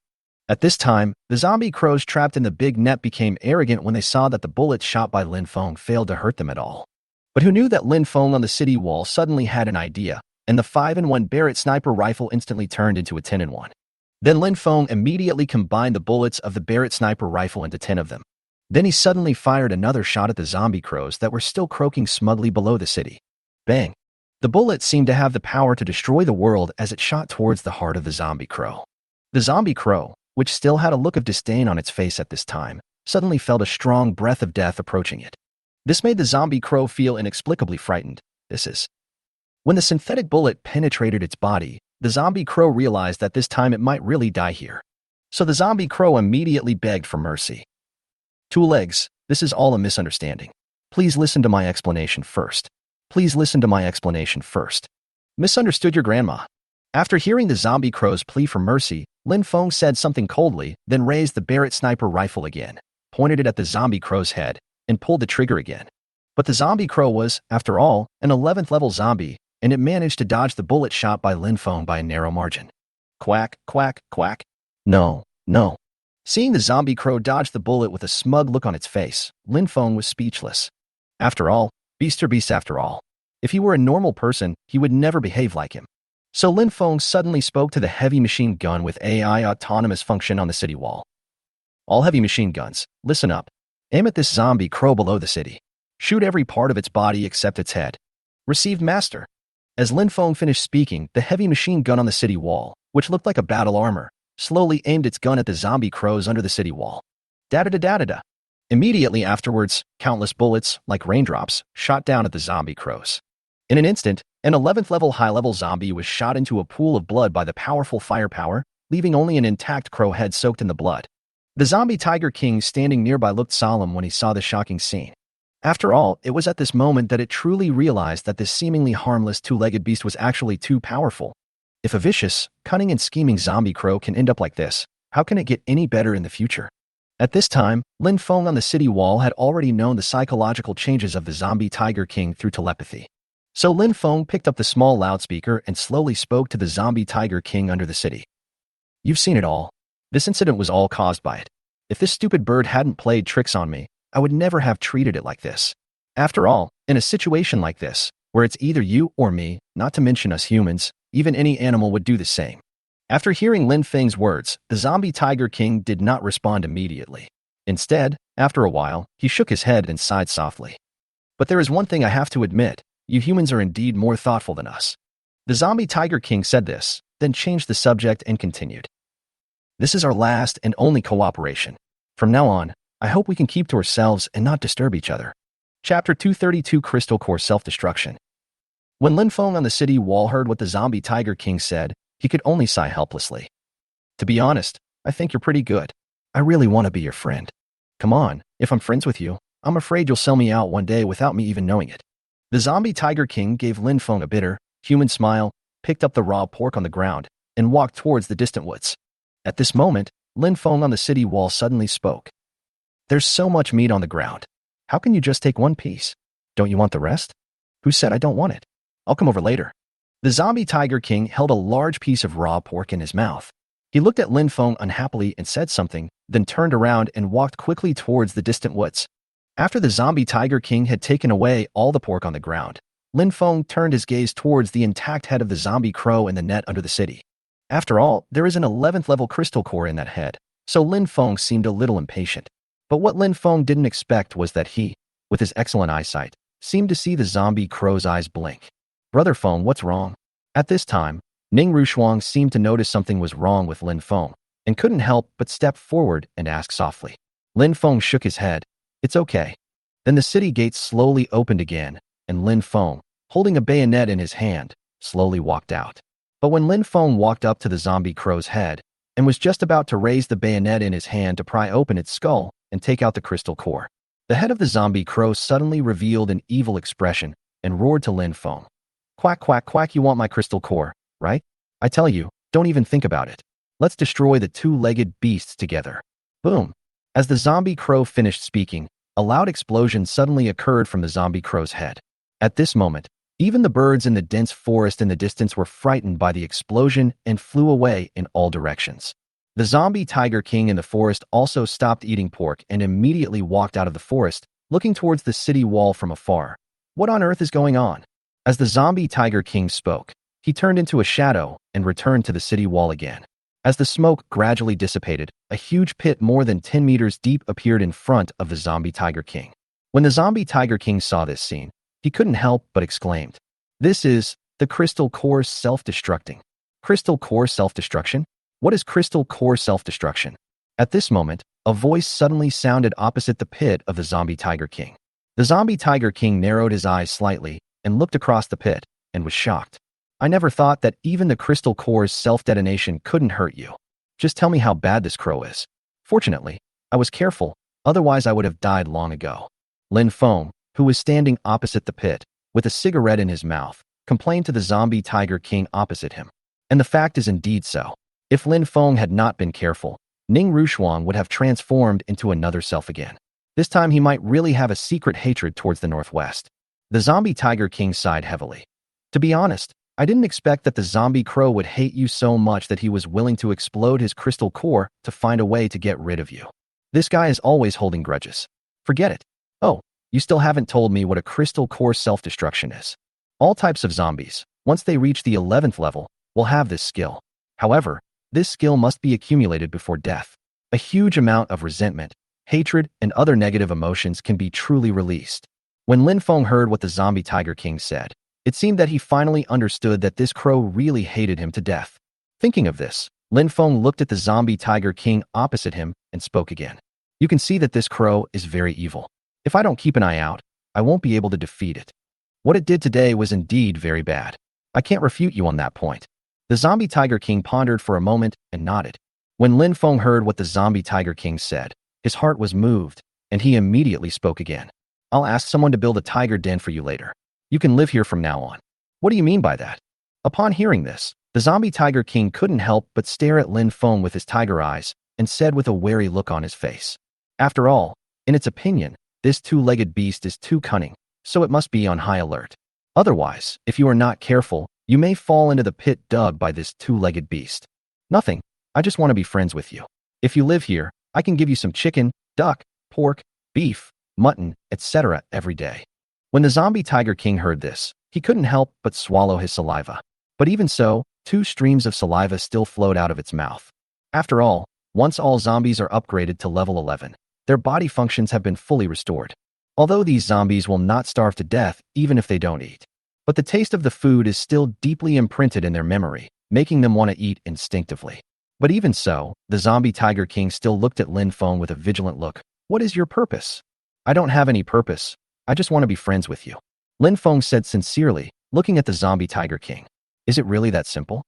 At this time, the zombie crows trapped in the big net became arrogant when they saw that the bullets shot by Lin Feng failed to hurt them at all. But who knew that Lin Feng on the city wall suddenly had an idea, and the 5-in-1 Barrett sniper rifle instantly turned into a 10-in-1. Then Lin Feng immediately combined the bullets of the Barrett sniper rifle into 10 of them. Then he suddenly fired another shot at the zombie crows that were still croaking smugly below the city. Bang! The bullet seemed to have the power to destroy the world as it shot towards the heart of the zombie crow. The zombie crow, which still had a look of disdain on its face at this time, suddenly felt a strong breath of death approaching it. This made the zombie crow feel inexplicably frightened. When the synthetic bullet penetrated its body, the zombie crow realized that this time it might really die here. So the zombie crow immediately begged for mercy. Two legs, this is all a misunderstanding. Please listen to my explanation first. Please listen to my explanation first. Misunderstood your grandma. After hearing the zombie crow's plea for mercy, Lin Feng said something coldly, then raised the Barrett sniper rifle again, pointed it at the zombie crow's head, and pulled the trigger again. But the zombie crow was, after all, an 11th level zombie, and it managed to dodge the bullet shot by Lin Feng by a narrow margin. Quack, quack, quack. No, no. Seeing the zombie crow dodge the bullet with a smug look on its face, Lin Feng was speechless. After all, beast are beasts after all. If he were a normal person, he would never behave like him. So Lin Feng suddenly spoke to the heavy machine gun with AI autonomous function on the city wall. All heavy machine guns, listen up. Aim at this zombie crow below the city. Shoot every part of its body except its head. Received, master. As Lin Feng finished speaking, the heavy machine gun on the city wall, which looked like a battle armor, slowly aimed its gun at the zombie crows under the city wall. Da-da-da-da-da-da. Immediately afterwards, countless bullets, like raindrops, shot down at the zombie crows. In an instant, an 11th level high-level zombie was shot into a pool of blood by the powerful firepower, leaving only an intact crow head soaked in the blood. The zombie Tiger King standing nearby looked solemn when he saw the shocking scene. After all, it was at this moment that it truly realized that this seemingly harmless two-legged beast was actually too powerful. If a vicious, cunning and scheming zombie crow can end up like this, how can it get any better in the future? At this time, Lin Feng on the city wall had already known the psychological changes of the zombie Tiger King through telepathy. So Lin Feng picked up the small loudspeaker and slowly spoke to the zombie Tiger King under the city. You've seen it all. This incident was all caused by it. If this stupid bird hadn't played tricks on me, I would never have treated it like this. After all, in a situation like this, where it's either you or me, not to mention us humans, even any animal would do the same. After hearing Lin Feng's words, the zombie Tiger King did not respond immediately. Instead, after a while, he shook his head and sighed softly. But there is one thing I have to admit, you humans are indeed more thoughtful than us. The zombie Tiger King said this, then changed the subject and continued. This is our last and only cooperation. From now on, I hope we can keep to ourselves and not disturb each other. Chapter 232 Crystal Core Self-Destruction. When Lin Feng on the city wall heard what the zombie Tiger King said, he could only sigh helplessly. To be honest, I think you're pretty good. I really want to be your friend. Come on, if I'm friends with you, I'm afraid you'll sell me out one day without me even knowing it. The zombie Tiger King gave Lin Feng a bitter, human smile, picked up the raw pork on the ground, and walked towards the distant woods. At this moment, Lin Feng on the city wall suddenly spoke. There's so much meat on the ground. How can you just take one piece? Don't you want the rest? Who said I don't want it? I'll come over later. The zombie Tiger King held a large piece of raw pork in his mouth. He looked at Lin Feng unhappily and said something, then turned around and walked quickly towards the distant woods. After the zombie Tiger King had taken away all the pork on the ground, Lin Feng turned his gaze towards the intact head of the zombie crow in the net under the city. After all, there is an 11th level crystal core in that head, so Lin Feng seemed a little impatient. But what Lin Feng didn't expect was that he, with his excellent eyesight, seemed to see the zombie crow's eyes blink. Brother Feng, what's wrong? At this time, Ning Rushuang seemed to notice something was wrong with Lin Feng, and couldn't help but step forward and ask softly. Lin Feng shook his head. It's okay. Then the city gates slowly opened again, and Lin Feng, holding a bayonet in his hand, slowly walked out. But when Lin Feng walked up to the zombie crow's head, and was just about to raise the bayonet in his hand to pry open its skull and take out the crystal core, the head of the zombie crow suddenly revealed an evil expression and roared to Lin Feng. Quack, quack, quack, you want my crystal core, right? I tell you, don't even think about it. Let's destroy the two-legged beasts together. Boom. As the zombie crow finished speaking, a loud explosion suddenly occurred from the zombie crow's head. At this moment, even the birds in the dense forest in the distance were frightened by the explosion and flew away in all directions. The zombie tiger king in the forest also stopped eating pork and immediately walked out of the forest, looking towards the city wall from afar. What on earth is going on? As the zombie tiger king spoke, he turned into a shadow and returned to the city wall again. As the smoke gradually dissipated, a huge pit more than 10 meters deep appeared in front of the zombie tiger king. When the zombie tiger king saw this scene, he couldn't help but exclaimed, "This is the crystal core self-destructing." Crystal core self-destruction? What is crystal core self-destruction? At this moment, a voice suddenly sounded opposite the pit of the zombie tiger king. The zombie tiger king narrowed his eyes slightly and looked across the pit and was shocked. "I never thought that even the crystal core's self-detonation couldn't hurt you. Just tell me how bad this crow is." Fortunately, I was careful, otherwise I would have died long ago. Lin Feng, who was standing opposite the pit, with a cigarette in his mouth, complained to the zombie tiger king opposite him. And the fact is indeed so. If Lin Feng had not been careful, Ning Rushuang would have transformed into another self again. This time he might really have a secret hatred towards the northwest. The zombie tiger king sighed heavily. "To be honest, I didn't expect that the zombie crow would hate you so much that he was willing to explode his crystal core to find a way to get rid of you. This guy is always holding grudges. Forget it. Oh, you still haven't told me what a crystal core self-destruction is. All types of zombies, once they reach the 11th level, will have this skill. However, this skill must be accumulated before death. A huge amount of resentment, hatred, and other negative emotions can be truly released." When Lin Feng heard what the zombie tiger king said, it seemed that he finally understood that this crow really hated him to death. Thinking of this, Lin Feng looked at the zombie tiger king opposite him and spoke again. "You can see that this crow is very evil. If I don't keep an eye out, I won't be able to defeat it. What it did today was indeed very bad. I can't refute you on that point." The zombie tiger king pondered for a moment and nodded. When Lin Feng heard what the zombie tiger king said, his heart was moved, and he immediately spoke again. "I'll ask someone to build a tiger den for you later. You can live here from now on." "What do you mean by that?" Upon hearing this, the zombie tiger king couldn't help but stare at Lin Feng with his tiger eyes and said with a wary look on his face, "After all, in its opinion, this two-legged beast is too cunning, so it must be on high alert. Otherwise, if you are not careful, you may fall into the pit dug by this two-legged beast." "Nothing. I just want to be friends with you. If you live here, I can give you some chicken, duck, pork, beef, mutton, etc. every day." When the zombie tiger king heard this, he couldn't help but swallow his saliva. But even so, 2 streams of saliva still flowed out of its mouth. After all, once all zombies are upgraded to level 11, their body functions have been fully restored. Although these zombies will not starve to death even if they don't eat. But the taste of the food is still deeply imprinted in their memory, making them want to eat instinctively. But even so, the zombie tiger king still looked at Lin Feng with a vigilant look. "What is your purpose?" "I don't have any purpose. I just want to be friends with you," Lin Feng said sincerely, looking at the zombie tiger king. "Is it really that simple?"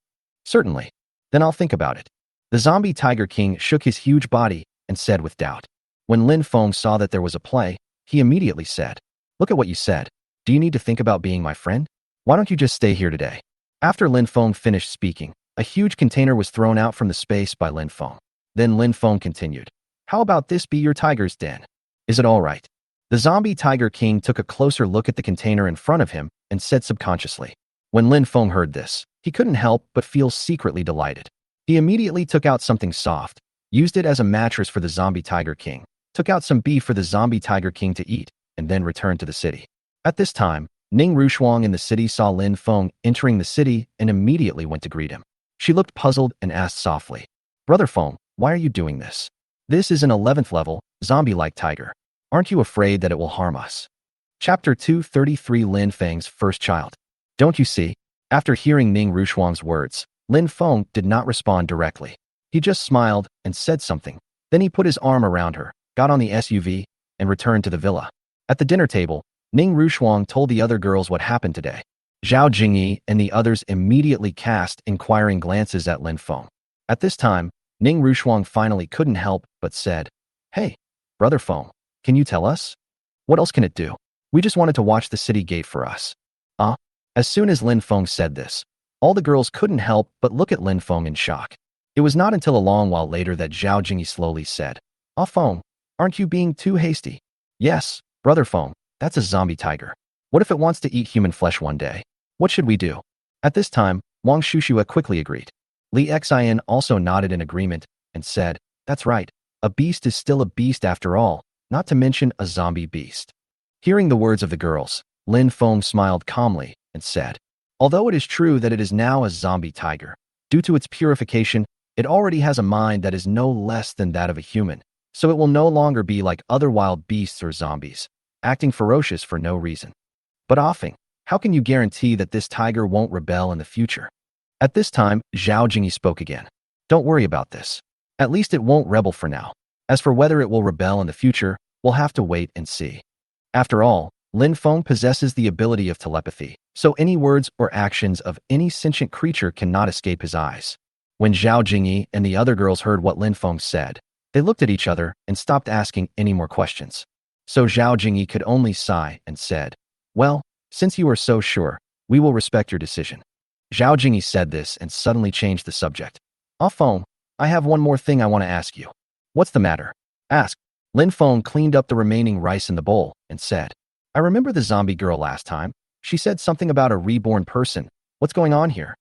"Certainly. Then I'll think about it." The zombie tiger king shook his huge body and said with doubt. When Lin Feng saw that there was a play, he immediately said, "Look at what you said. Do you need to think about being my friend? Why don't you just stay here today?" After Lin Feng finished speaking, a huge container was thrown out from the space by Lin Feng. Then Lin Feng continued, "How about this be your tiger's den? Is it all right?" The zombie tiger king took a closer look at the container in front of him and said subconsciously. When Lin Feng heard this, he couldn't help but feel secretly delighted. He immediately took out something soft, used it as a mattress for the zombie tiger king, took out some beef for the zombie tiger king to eat, and then returned to the city. At this time, Ning Rushuang in the city saw Lin Feng entering the city and immediately went to greet him. She looked puzzled and asked softly, "Brother Feng, why are you doing this? This is an 11th level, zombie-like tiger. Aren't you afraid that it will harm us?" Chapter 233 Lin Feng's First Child. Don't you see? After hearing Ning Rushuang's words, Lin Feng did not respond directly. He just smiled and said something. Then he put his arm around her, got on the SUV, and returned to the villa. At the dinner table, Ning Rushuang told the other girls what happened today. Zhao Jingyi and the others immediately cast inquiring glances at Lin Feng. At this time, Ning Rushuang finally couldn't help but said, "Hey, Brother Feng, can you tell us? What else can it do? We just wanted to watch the city gate for us." As soon as Lin Feng said this, all the girls couldn't help but look at Lin Feng in shock. It was not until a long while later that Zhao Jingyi slowly said, "Ah Feng, aren't you being too hasty? Yes, brother Feng, that's a zombie tiger. What if it wants to eat human flesh one day? What should we do? At this time, Wang Shushua quickly agreed. Li Xian also nodded in agreement and said, that's right, a beast is still a beast after all, not to mention a zombie beast. Hearing the words of the girls, Lin Feng smiled calmly and said, although it is true that it is now a zombie tiger, due to its purification, it already has a mind that is no less than that of a human, so it will no longer be like other wild beasts or zombies, acting ferocious for no reason. But Offing, how can you guarantee that this tiger won't rebel in the future? At this time, Zhao Jingyi spoke again. Don't worry about this. At least it won't rebel for now. As for whether it will rebel in the future, we'll have to wait and see. After all, Lin Feng possesses the ability of telepathy, so any words or actions of any sentient creature cannot escape his eyes. When Zhao Jingyi and the other girls heard what Lin Feng said, they looked at each other and stopped asking any more questions. So Zhao Jingyi could only sigh and said, well, since you are so sure, we will respect your decision. Zhao Jingyi said this and suddenly changed the subject. Ah Feng, I have one more thing I want to ask you. What's the matter? Ask. Lin Feng cleaned up the remaining rice in the bowl and said, I remember the zombie girl last time. She said something about a reborn person. What's going on here?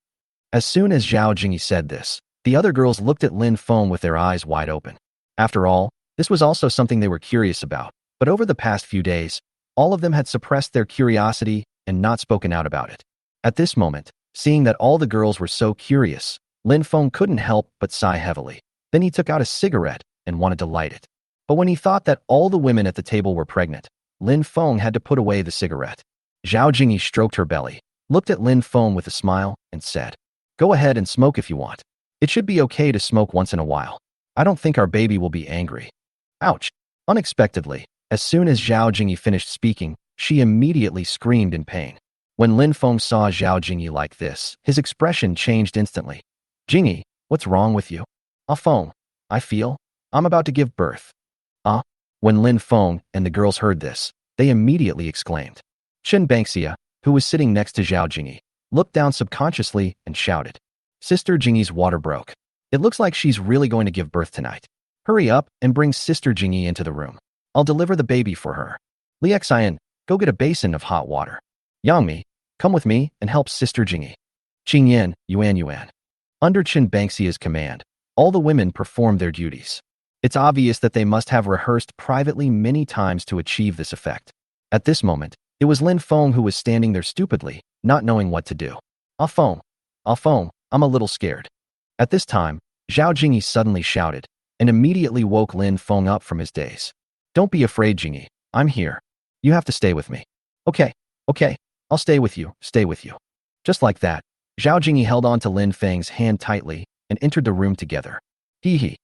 As soon as Zhao Jingyi said this, the other girls looked at Lin Feng with their eyes wide open. After all, this was also something they were curious about, but over the past few days, all of them had suppressed their curiosity and not spoken out about it. At this moment, seeing that all the girls were so curious, Lin Feng couldn't help but sigh heavily. Then he took out a cigarette and wanted to light it. But when he thought that all the women at the table were pregnant, Lin Feng had to put away the cigarette. Zhao Jingyi stroked her belly, looked at Lin Feng with a smile, and said, go ahead and smoke if you want. It should be okay to smoke once in a while. I don't think our baby will be angry. Ouch! Unexpectedly, as soon as Zhao Jingyi finished speaking, she immediately screamed in pain. When Lin Feng saw Zhao Jingyi like this, his expression changed instantly. Jingyi, what's wrong with you? Ah Feng, I'm about to give birth. Ah? When Lin Feng and the girls heard this, they immediately exclaimed. Chen Bangxia, who was sitting next to Zhao Jingyi, looked down subconsciously and shouted. Sister Jingyi's water broke. It looks like she's really going to give birth tonight. Hurry up and bring Sister Jingyi into the room. I'll deliver the baby for her. Li Xian, go get a basin of hot water. Yangmi, come with me and help Sister Jingyi. Qingyan, Yuan. Under Chen Bangxia's command, all the women performed their duties. It's obvious that they must have rehearsed privately many times to achieve this effect. At this moment, it was Lin Feng who was standing there stupidly, not knowing what to do. Ah Feng, I'm a little scared. At this time, Zhao Jingyi suddenly shouted, and immediately woke Lin Feng up from his daze. Don't be afraid, Jingyi. I'm here. You have to stay with me. Okay, I'll stay with you. Just like that, Zhao Jingyi held on to Lin Feng's hand tightly and entered the room together. 8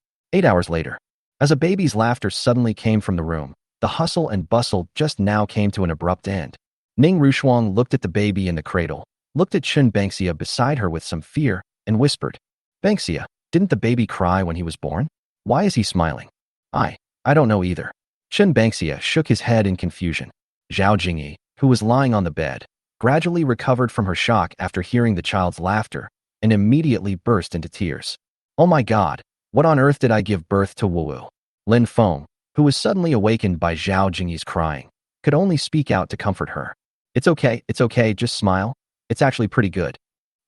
hours later. As a baby's laughter suddenly came from the room, the hustle and bustle just now came to an abrupt end. Ning Rushuang looked at the baby in the cradle, looked at Chen Bangxia beside her with some fear, and whispered, Bangxia, didn't the baby cry when he was born? Why is he smiling? I don't know either. Chen Bangxia shook his head in confusion. Zhao Jingyi, who was lying on the bed, gradually recovered from her shock after hearing the child's laughter, and immediately burst into tears. Oh my God, what on earth did I give birth to Wu? Lin Feng, who was suddenly awakened by Zhao Jingyi's crying, could only speak out to comfort her. It's okay, just smile. It's actually pretty good.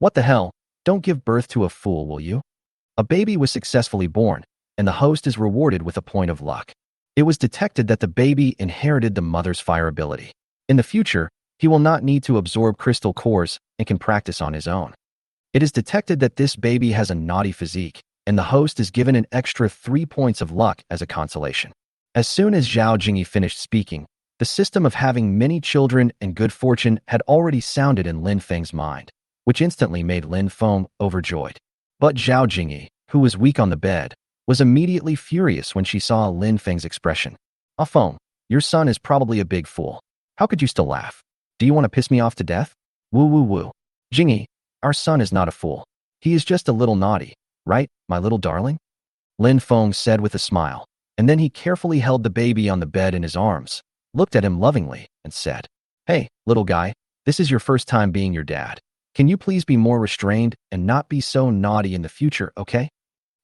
What the hell? Don't give birth to a fool, will you? A baby was successfully born, and the host is rewarded with a point of luck. It was detected that the baby inherited the mother's fire ability. In the future, he will not need to absorb crystal cores and can practice on his own. It is detected that this baby has a naughty physique, and the host is given an extra 3 points of luck as a consolation. As soon as Zhao Jingyi finished speaking, the system of having many children and good fortune had already sounded in Lin Feng's mind, which instantly made Lin Feng overjoyed. But Zhao Jingyi, who was weak on the bed, was immediately furious when she saw Lin Feng's expression. Ah Feng, your son is probably a big fool. How could you still laugh? Do you want to piss me off to death? Woo. Jingyi, our son is not a fool. He is just a little naughty, right, my little darling? Lin Feng said with a smile, and then he carefully held the baby on the bed in his arms, looked at him lovingly, and said, Hey, little guy, this is your first time being your dad. Can you please be more restrained and not be so naughty in the future, okay?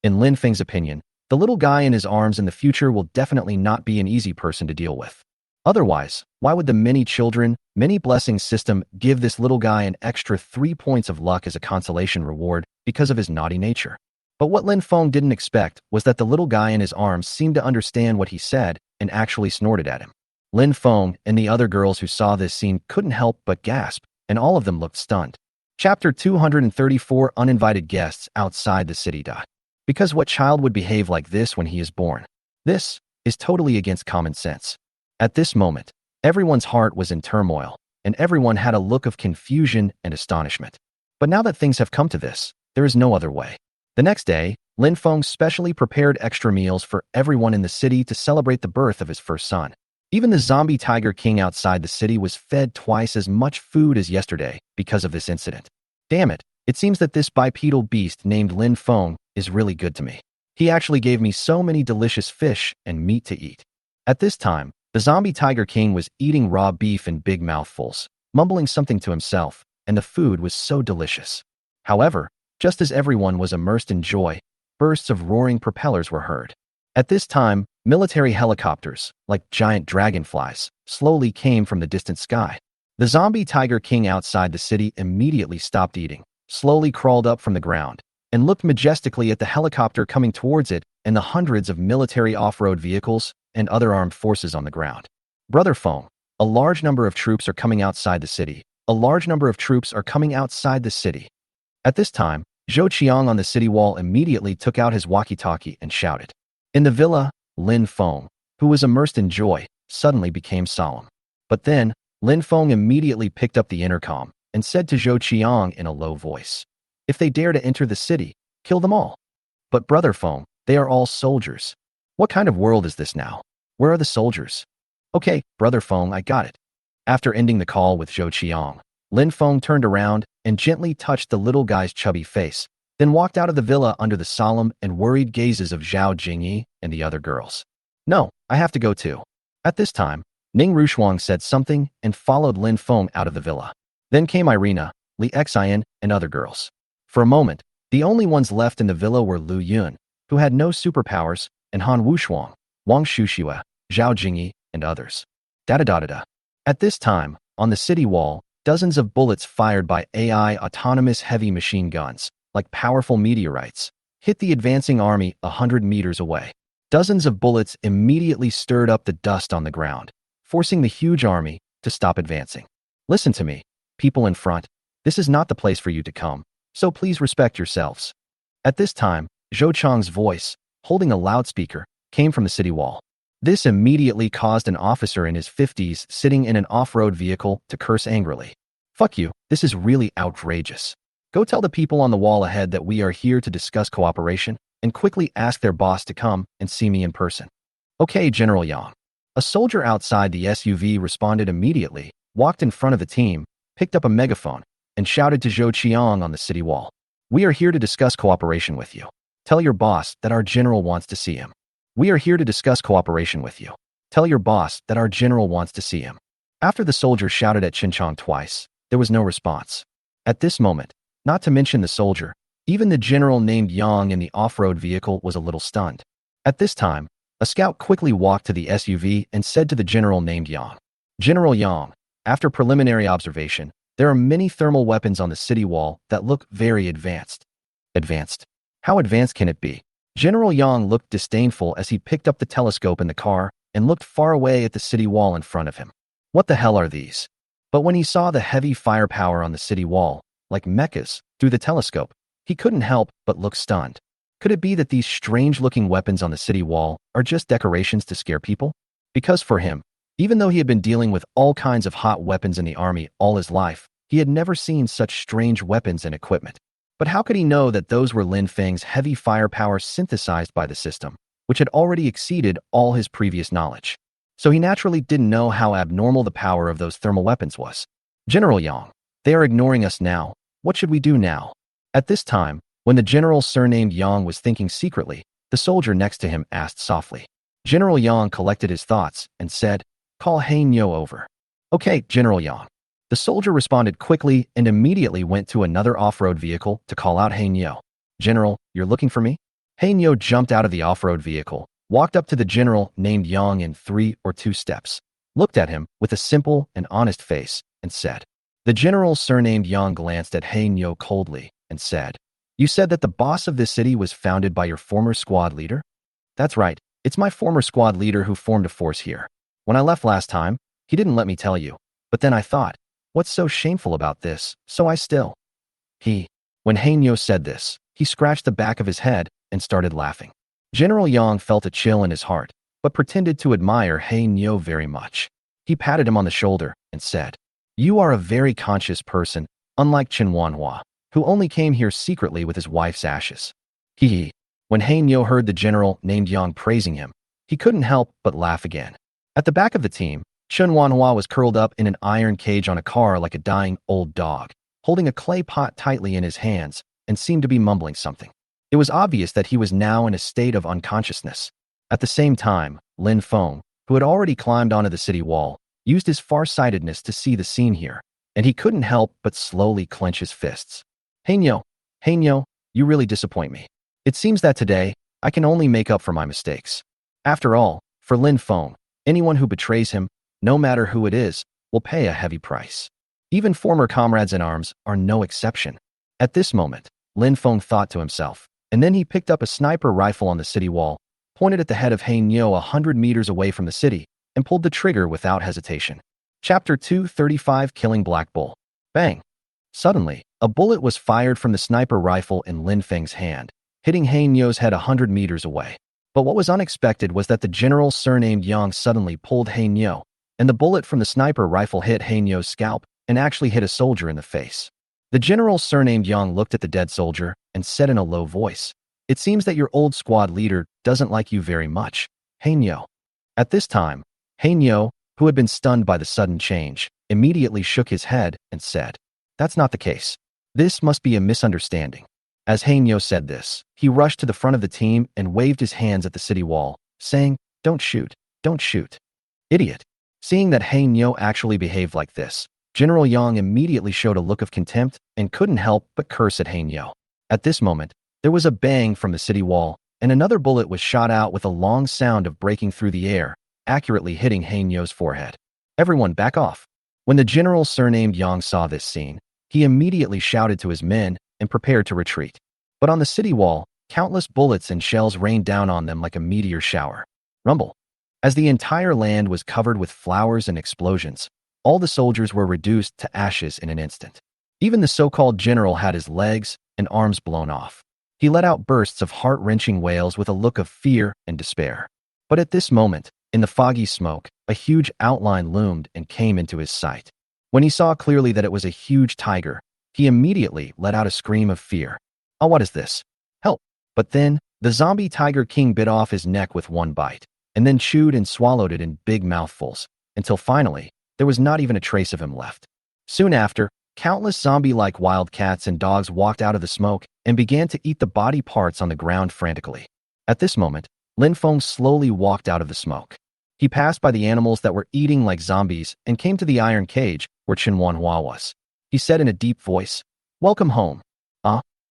In Lin Feng's opinion, the little guy in his arms in the future will definitely not be an easy person to deal with. Otherwise, why would the many children, many blessings system give this little guy an extra 3 points of luck as a consolation reward because of his naughty nature? But what Lin Feng didn't expect was that the little guy in his arms seemed to understand what he said and actually snorted at him. Lin Feng and the other girls who saw this scene couldn't help but gasp, and all of them looked stunned. Chapter 234 Uninvited Guests Outside the City. Because what child would behave like this when he is born? This is totally against common sense. At this moment, everyone's heart was in turmoil, and everyone had a look of confusion and astonishment. But now that things have come to this, there is no other way. The next day, Lin Feng specially prepared extra meals for everyone in the city to celebrate the birth of his first son. Even the zombie tiger king outside the city was fed twice as much food as yesterday because of this incident. Damn it, it seems that this bipedal beast named Lin Feng is really good to me. He actually gave me so many delicious fish and meat to eat. At this time, the zombie tiger king was eating raw beef in big mouthfuls, mumbling something to himself, and the food was so delicious. However, just as everyone was immersed in joy, bursts of roaring propellers were heard. At this time, military helicopters, like giant dragonflies, slowly came from the distant sky. The zombie tiger king outside the city immediately stopped eating, slowly crawled up from the ground, and looked majestically at the helicopter coming towards it and the hundreds of military off-road vehicles and other armed forces on the ground. Brother Feng, a large number of troops are coming outside the city. A large number of troops are coming outside the city. At this time, Zhou Qiang on the city wall immediately took out his walkie-talkie and shouted. In the villa, Lin Feng, who was immersed in joy, suddenly became solemn. But then, Lin Feng immediately picked up the intercom and said to Zhou Qiang in a low voice, "If they dare to enter the city, kill them all." "But Brother Feng, they are all soldiers. What kind of world is this now? Where are the soldiers?" "Okay, Brother Feng, I got it." After ending the call with Zhou Qiang, Lin Feng turned around and gently touched the little guy's chubby face, then walked out of the villa under the solemn and worried gazes of Zhao Jingyi and the other girls. "No, I have to go too." At this time, Ning Rushuang said something and followed Lin Feng out of the villa. Then came Irina, Li Xian, and other girls. For a moment, the only ones left in the villa were Lu Yun, who had no superpowers, and Han Wushuang, Wang Shuxue, Zhao Jingyi, and others. Da-da-da-da-da. At this time, on the city wall, dozens of bullets fired by AI autonomous heavy machine guns, like powerful meteorites, hit the advancing army 100 meters away. Dozens of bullets immediately stirred up the dust on the ground, forcing the huge army to stop advancing. "Listen to me, people in front. This is not the place for you to come, so please respect yourselves." At this time, Zhou Chang's voice, holding a loudspeaker, came from the city wall. This immediately caused an officer in his 50s sitting in an off-road vehicle to curse angrily. "Fuck you, this is really outrageous. Go tell the people on the wall ahead that we are here to discuss cooperation, and quickly ask their boss to come and see me in person." "Okay, General Yang." A soldier outside the SUV responded immediately, walked in front of the team, picked up a megaphone, and shouted to Zhou Qiang on the city wall. "We are here to discuss cooperation with you. Tell your boss that our general wants to see him." "We are here to discuss cooperation with you. Tell your boss that our general wants to see him." After the soldier shouted at Chinchang twice, there was no response. At this moment, not to mention the soldier, even the general named Yang in the off-road vehicle was a little stunned. At this time, a scout quickly walked to the SUV and said to the general named Yang, "General Yang, after preliminary observation, there are many thermal weapons on the city wall that look very advanced." "Advanced? How advanced can it be?" General Yang looked disdainful as he picked up the telescope in the car and looked far away at the city wall in front of him. "What the hell are these?" But when he saw the heavy firepower on the city wall, like mechas, through the telescope, he couldn't help but look stunned. Could it be that these strange-looking weapons on the city wall are just decorations to scare people? Because for him, even though he had been dealing with all kinds of hot weapons in the army all his life, he had never seen such strange weapons and equipment. But how could he know that those were Lin Feng's heavy firepower synthesized by the system, which had already exceeded all his previous knowledge? So he naturally didn't know how abnormal the power of those thermal weapons was. "General Yang, they are ignoring us now. What should we do now?" At this time, when the general surnamed Yang was thinking secretly, the soldier next to him asked softly. General Yang collected his thoughts and said, "Call Hein Yo over." "Okay, General Yang." The soldier responded quickly and immediately went to another off-road vehicle to call out Hein Yo. "General, you're looking for me?" Hein Yo jumped out of the off-road vehicle, walked up to the general named Yang in 3 or 2 steps, looked at him with a simple and honest face, and said. The general surnamed Yang glanced at Nyo coldly and said, You said that the boss of this city was founded by your former squad leader? That's right, it's my former squad leader who formed a force here. When I left last time, he didn't let me tell you, but then I thought, what's so shameful about this, so I still. When Nyo said this, he scratched the back of his head and started laughing. General Yang felt a chill in his heart, but pretended to admire Nyo very much. He patted him on the shoulder and said, You are a very conscious person, unlike Chen Wanhua, who only came here secretly with his wife's ashes. When Nyo heard the general named Yang praising him, he couldn't help but laugh again. At the back of the team, Chen Wanhua was curled up in an iron cage on a car like a dying old dog, holding a clay pot tightly in his hands, and seemed to be mumbling something. It was obvious that he was now in a state of unconsciousness. At the same time, Lin Feng, who had already climbed onto the city wall, used his farsightedness to see the scene here, and he couldn't help but slowly clench his fists. Nyo, you really disappoint me. It seems that today, I can only make up for my mistakes. After all, for Lin Feng, anyone who betrays him, no matter who it is, will pay a heavy price. Even former comrades in arms are no exception. At this moment, Lin Feng thought to himself, and then he picked up a sniper rifle on the city wall, pointed at the head of Nyo 100 meters away from the city, and pulled the trigger without hesitation. Chapter 235 Killing Black Bull. Bang! Suddenly, a bullet was fired from the sniper rifle in Lin Feng's hand, hitting Nyo's head 100 meters away. But what was unexpected was that the general surnamed Yang suddenly pulled Nyo, and the bullet from the sniper rifle hit Nyo's scalp and actually hit a soldier in the face. The general surnamed Yang looked at the dead soldier and said in a low voice, It seems that your old squad leader doesn't like you very much, Nyo. At this time, Nyo, who had been stunned by the sudden change, immediately shook his head and said, That's not the case. This must be a misunderstanding. As Nyo said this, he rushed to the front of the team and waved his hands at the city wall, saying, Don't shoot, don't shoot. Idiot. Seeing that Nyo actually behaved like this, General Yang immediately showed a look of contempt and couldn't help but curse at Nyo. At this moment, there was a bang from the city wall, and another bullet was shot out with a long sound of breaking through the air, accurately hitting Nyo's forehead. Everyone back off. When the general surnamed Yang saw this scene, he immediately shouted to his men and prepared to retreat. But on the city wall, countless bullets and shells rained down on them like a meteor shower. Rumble. As the entire land was covered with flowers and explosions, all the soldiers were reduced to ashes in an instant. Even the so-called general had his legs and arms blown off. He let out bursts of heart-wrenching wails with a look of fear and despair. But at this moment, in the foggy smoke, a huge outline loomed and came into his sight. When he saw clearly that it was a huge tiger, he immediately let out a scream of fear. Oh, what is this? Help! But then, the zombie tiger king bit off his neck with one bite, and then chewed and swallowed it in big mouthfuls, until finally, there was not even a trace of him left. Soon after, countless zombie-like wildcats and dogs walked out of the smoke and began to eat the body parts on the ground frantically. At this moment, Lin Feng slowly walked out of the smoke. He passed by the animals that were eating like zombies and came to the iron cage where Chen Wanhua was. He said in a deep voice, Welcome home.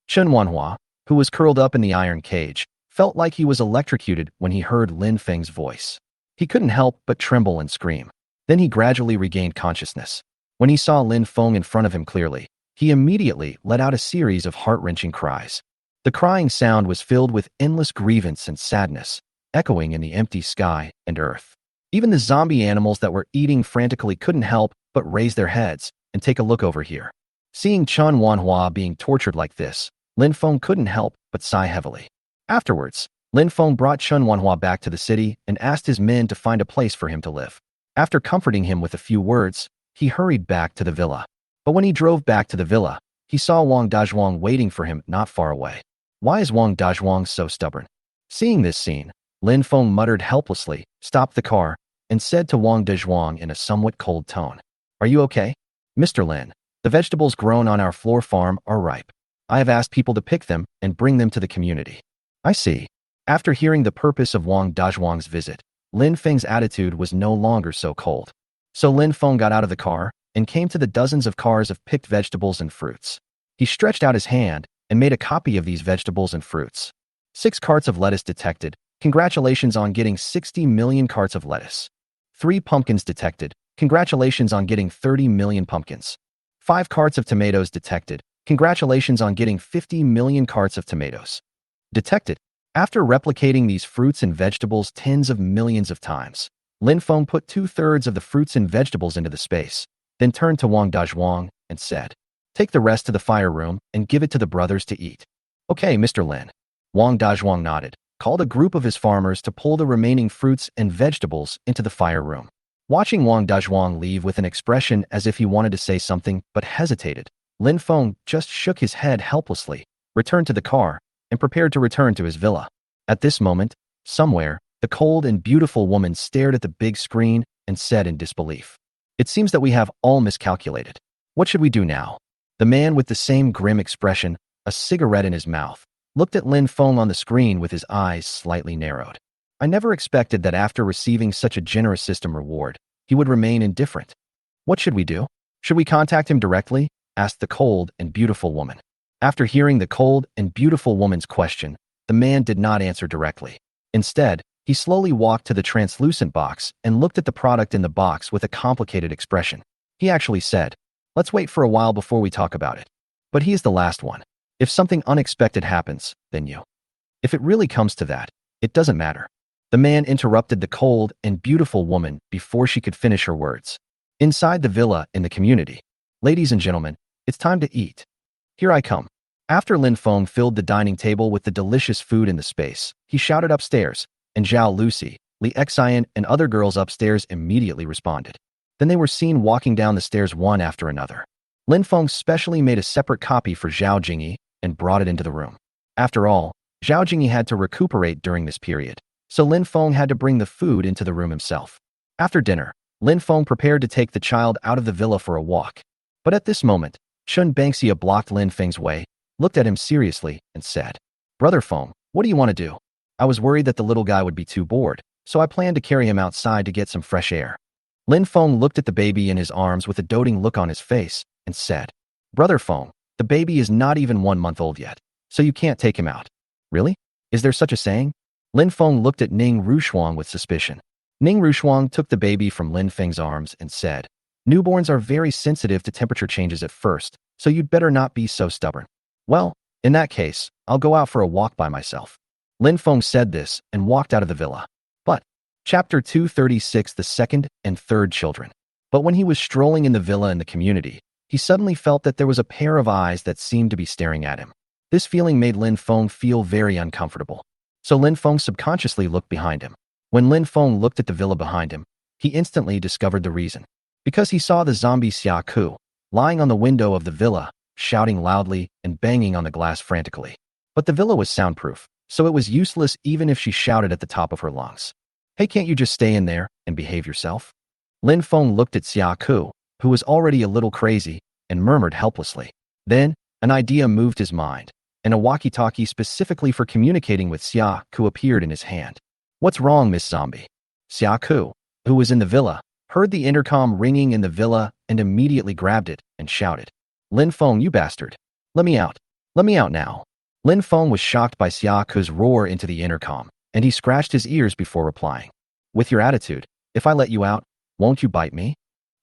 Chen Wanhua, who was curled up in the iron cage, felt like he was electrocuted when he heard Lin Feng's voice. He couldn't help but tremble and scream. Then he gradually regained consciousness. When he saw Lin Feng in front of him clearly, he immediately let out a series of heart-wrenching cries. The crying sound was filled with endless grievance and sadness, echoing in the empty sky and earth. Even the zombie animals that were eating frantically couldn't help but raise their heads and take a look over here. Seeing Chen Wanhua being tortured like this, Lin Feng couldn't help but sigh heavily. Afterwards, Lin Feng brought Chen Wanhua back to the city and asked his men to find a place for him to live. After comforting him with a few words, he hurried back to the villa. But when he drove back to the villa, he saw Wong Dwang waiting for him not far away. Why is Wong Dwang so stubborn? Seeing this scene, Lin Feng muttered helplessly, stopped the car, and said to Wong Dwang in a somewhat cold tone, Are you okay? Mr. Lin, the vegetables grown on our floor farm are ripe. I have asked people to pick them and bring them to the community. I see. After hearing the purpose of Wong Dwang's visit, Lin Feng's attitude was no longer so cold. So Lin Feng got out of the car and came to the dozens of cars of picked vegetables and fruits. He stretched out his hand and made a copy of these vegetables and fruits. 6 carts of lettuce detected. Congratulations on getting 60 million carts of lettuce. 3 pumpkins detected. Congratulations on getting 30 million pumpkins. 5 carts of tomatoes detected. Congratulations on getting 50 million carts of tomatoes. Detected. After replicating these fruits and vegetables tens of millions of times, Lin Feng put 2/3 of the fruits and vegetables into the space, then turned to Wong Dwang and said, "Take the rest to the fire room and give it to the brothers to eat." "Okay, Mr. Lin." Wong Dwang nodded, called a group of his farmers to pull the remaining fruits and vegetables into the fire room. Watching Wong Dwang leave with an expression as if he wanted to say something but hesitated, Lin Feng just shook his head helplessly, returned to the car, and prepared to return to his villa. At this moment, somewhere, the cold and beautiful woman stared at the big screen and said in disbelief, "It seems that we have all miscalculated. What should we do now?" The man with the same grim expression, a cigarette in his mouth, looked at Lin Feng on the screen with his eyes slightly narrowed. I never expected that after receiving such a generous system reward, he would remain indifferent. "What should we do? Should we contact him directly?" asked the cold and beautiful woman. After hearing the cold and beautiful woman's question, the man did not answer directly. Instead, he slowly walked to the translucent box and looked at the product in the box with a complicated expression. He actually said, "Let's wait for a while before we talk about it." But he is the last one. If something unexpected happens, then you. If it really comes to that, it doesn't matter. The man interrupted the cold and beautiful woman before she could finish her words. Inside the villa in the community, "Ladies and gentlemen, it's time to eat. Here I come." After Lin Feng filled the dining table with the delicious food in the space, he shouted upstairs, and Zhao Lucy, Li Xian, and other girls upstairs immediately responded. Then they were seen walking down the stairs one after another. Lin Feng specially made a separate copy for Zhao Jingyi and brought it into the room. After all, Zhao Jingyi had to recuperate during this period, so Lin Feng had to bring the food into the room himself. After dinner, Lin Feng prepared to take the child out of the villa for a walk. But at this moment, Chun Bangxia blocked Lin Feng's way, looked at him seriously, and said, "Brother Feng, what do you want to do?" "I was worried that the little guy would be too bored, so I planned to carry him outside to get some fresh air." Lin Feng looked at the baby in his arms with a doting look on his face and said, "Brother Feng, the baby is not even 1 month old yet, so you can't take him out." "Really? Is there such a saying?" Lin Feng looked at Ning Rushuang with suspicion. Ning Rushuang took the baby from Lin Feng's arms and said, "Newborns are very sensitive to temperature changes at first, so you'd better not be so stubborn." "Well, in that case, I'll go out for a walk by myself." Lin Feng said this and walked out of the villa. But, Chapter 236, the second and third children. But when he was strolling in the villa in the community, he suddenly felt that there was a pair of eyes that seemed to be staring at him. This feeling made Lin Feng feel very uncomfortable. So Lin Feng subconsciously looked behind him. When Lin Feng looked at the villa behind him, he instantly discovered the reason. Because he saw the zombie Siaka lying on the window of the villa, shouting loudly and banging on the glass frantically. But the villa was soundproof, so it was useless even if she shouted at the top of her lungs. "Hey, can't you just stay in there and behave yourself?" Lin Feng looked at Siaka, who was already a little crazy, and murmured helplessly. Then, an idea moved his mind, and a walkie-talkie specifically for communicating with Siaka appeared in his hand. "What's wrong, Miss Zombie?" Siaka, who was in the villa, heard the intercom ringing in the villa and immediately grabbed it and shouted, "Lin Feng, you bastard! Let me out! Let me out now!" Lin Feng was shocked by Siaka's roar into the intercom, and he scratched his ears before replying. "With your attitude, if I let you out, won't you bite me?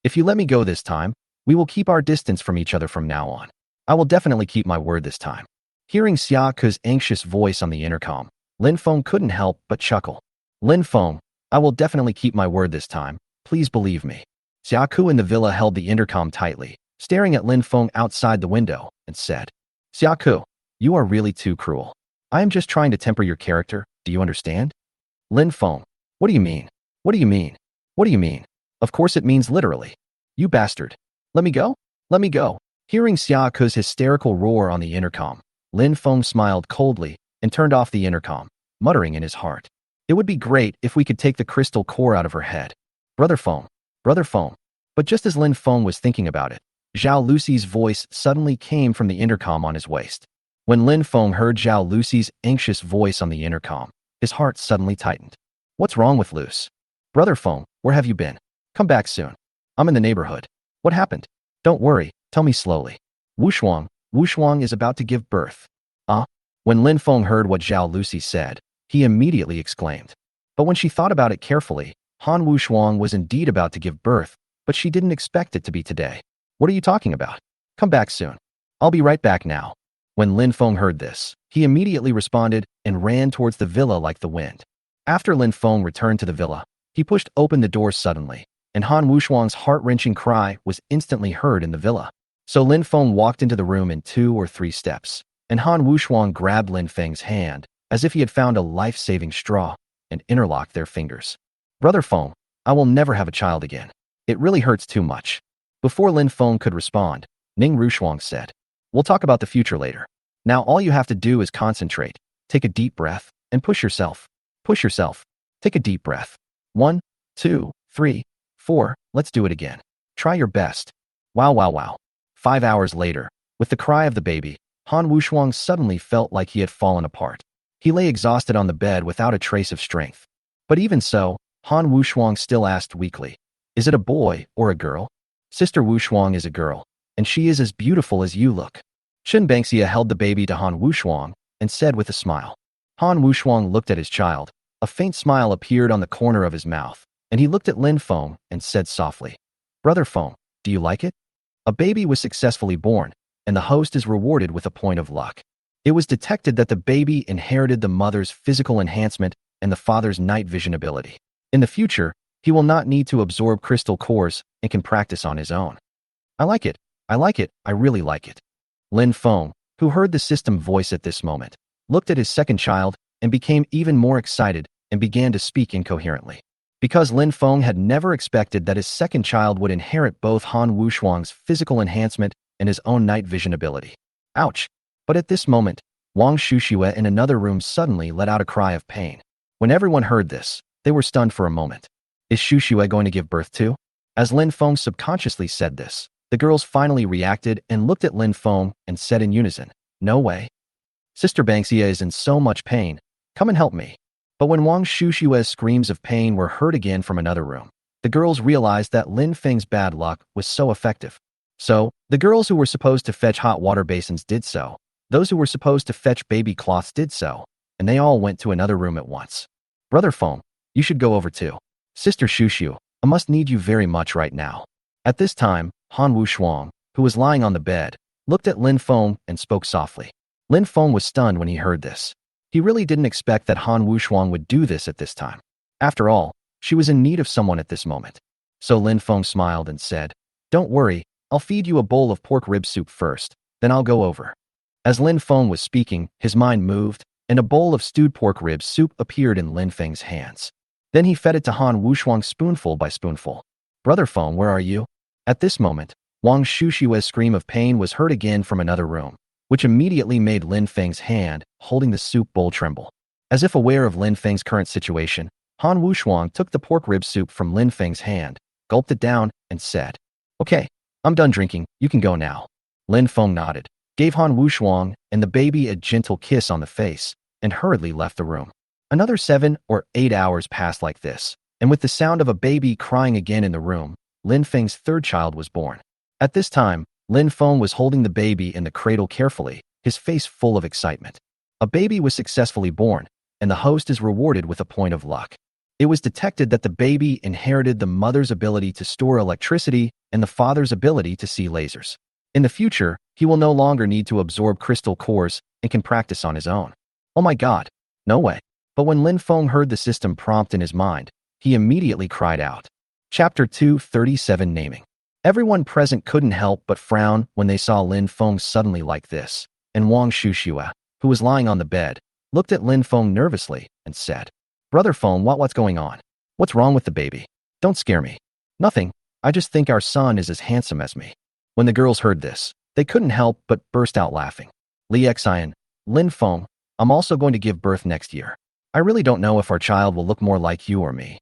If you let me go this time, we will keep our distance from each other from now on. I will definitely keep my word this time." Hearing Siaka's anxious voice on the intercom, Lin Feng couldn't help but chuckle. "Lin Feng, I will definitely keep my word this time. Please believe me." Siaka in the villa held the intercom tightly, staring at Lin Feng outside the window, and said, "Siaka, you are really too cruel. I am just trying to temper your character, do you understand?" "Lin Feng, what do you mean? What do you mean? What do you mean? Of course it means literally. You bastard. Let me go? Let me go." Hearing Siaka's hysterical roar on the intercom, Lin Feng smiled coldly and turned off the intercom, muttering in his heart, "It would be great if we could take the crystal core out of her head. Brother Feng, Brother Feng." But just as Lin Feng was thinking about it, Zhao Lucy's voice suddenly came from the intercom on his waist. When Lin Feng heard Zhao Lucy's anxious voice on the intercom, his heart suddenly tightened. "What's wrong with Luce? Brother Feng, where have you been? Come back soon. I'm in the neighborhood. What happened? Don't worry, tell me slowly." Wushuang is about to give birth." When Lin Feng heard what Zhao Lucy said, he immediately exclaimed. But when she thought about it carefully, Han Wushuang was indeed about to give birth, but she didn't expect it to be today. What are you talking about? Come back soon. I'll be right back now. When Lin Feng heard this, he immediately responded and ran towards the villa like the wind. After Lin Feng returned to the villa, he pushed open the door suddenly, and Han Wushuang's heart-wrenching cry was instantly heard in the villa. So Lin Feng walked into the room in 2 or 3 steps, and Han Wushuang grabbed Lin Feng's hand as if he had found a life-saving straw and interlocked their fingers. Brother Feng, I will never have a child again. It really hurts too much. Before Lin Feng could respond, Ning Rushuang said, we'll talk about the future later. Now all you have to do is concentrate, take a deep breath, and push yourself. Push yourself. Take a deep breath. 1, 2, 3, 4, let's do it again. Try your best. Wow, wow, wow. 5 hours later, with the cry of the baby, Han Wushuang suddenly felt like he had fallen apart. He lay exhausted on the bed without a trace of strength. But even so, Han Wushuang still asked weakly, is it a boy or a girl? Sister Wushuang is a girl, and she is as beautiful as you look. Chen Bangxia held the baby to Han Wushuang and said with a smile. Han Wushuang looked at his child. A faint smile appeared on the corner of his mouth, and he looked at Lin Feng and said softly, Brother Feng, do you like it? A baby was successfully born, and the host is rewarded with a point of luck. It was detected that the baby inherited the mother's physical enhancement and the father's night vision ability. In the future, he will not need to absorb crystal cores and can practice on his own. I like it. I like it. I really like it. Lin Feng, who heard the system voice at this moment, looked at his second child and became even more excited and began to speak incoherently. Because Lin Feng had never expected that his second child would inherit both Han Wushuang's physical enhancement and his own night vision ability. Ouch! But at this moment, Wang Shuxue in another room suddenly let out a cry of pain. When everyone heard this, they were stunned for a moment. Is Shuxue going to give birth too? As Lin Feng subconsciously said this, the girls finally reacted and looked at Lin Feng and said in unison, no way. Sister Bangxia is in so much pain. Come and help me. But when Wang Shushue's screams of pain were heard again from another room, the girls realized that Lin Feng's bad luck was so effective. So, the girls who were supposed to fetch hot water basins did so, those who were supposed to fetch baby cloths did so, and they all went to another room at once. Brother Feng, you should go over too. Sister Shushu, I must need you very much right now. At this time, Han Wushuang, who was lying on the bed, looked at Lin Feng and spoke softly. Lin Feng was stunned when he heard this. He really didn't expect that Han Wushuang would do this at this time. After all, she was in need of someone at this moment. So Lin Feng smiled and said, don't worry, I'll feed you a bowl of pork rib soup first, then I'll go over. As Lin Feng was speaking, his mind moved, and a bowl of stewed pork rib soup appeared in Lin Feng's hands. Then he fed it to Han Wushuang spoonful by spoonful. Brother Feng, where are you? At this moment, Wang Shushue's scream of pain was heard again from another room, which immediately made Lin Feng's hand holding the soup bowl tremble. As if aware of Lin Feng's current situation, Han Wushuang took the pork rib soup from Lin Feng's hand, gulped it down, and said, okay, I'm done drinking, you can go now. Lin Feng nodded, gave Han Wushuang and the baby a gentle kiss on the face, and hurriedly left the room. Another 7 or 8 hours passed like this, and with the sound of a baby crying again in the room, Lin Feng's third child was born. At this time, Lin Feng was holding the baby in the cradle carefully, his face full of excitement. A baby was successfully born, and the host is rewarded with a point of luck. It was detected that the baby inherited the mother's ability to store electricity and the father's ability to see lasers. In the future, he will no longer need to absorb crystal cores and can practice on his own. Oh my god, no way. But when Lin Feng heard the system prompt in his mind, he immediately cried out. Chapter 237 Naming. Everyone present couldn't help but frown when they saw Lin Feng suddenly like this, and Wang Shuxue, who was lying on the bed, looked at Lin Feng nervously and said, Brother Feng, what's going on? What's wrong with the baby? Don't scare me. Nothing, I just think our son is as handsome as me. When the girls heard this, they couldn't help but burst out laughing. Li Xian, Lin Feng, I'm also going to give birth next year. I really don't know if our child will look more like you or me.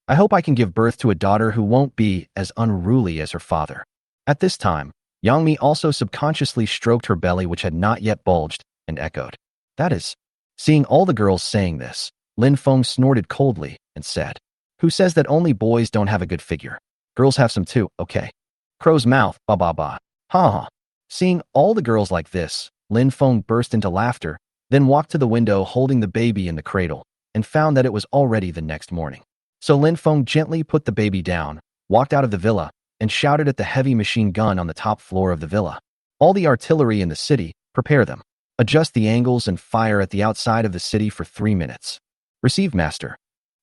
I hope I can give birth to a daughter who won't be as unruly as her father. At this time, Yang Mi also subconsciously stroked her belly which had not yet bulged, and echoed, that is. Seeing all the girls saying this, Lin Feng snorted coldly and said, who says that only boys don't have a good figure? Girls have some too, okay? Crow's mouth, ba ba ba. Ha ha. Seeing all the girls like this, Lin Feng burst into laughter, then walked to the window holding the baby in the cradle, and found that it was already the next morning. So Lin Feng gently put the baby down, walked out of the villa, and shouted at the heavy machine gun on the top floor of the villa. All the artillery in the city, prepare them. Adjust the angles and fire at the outside of the city for 3 minutes. Received, master.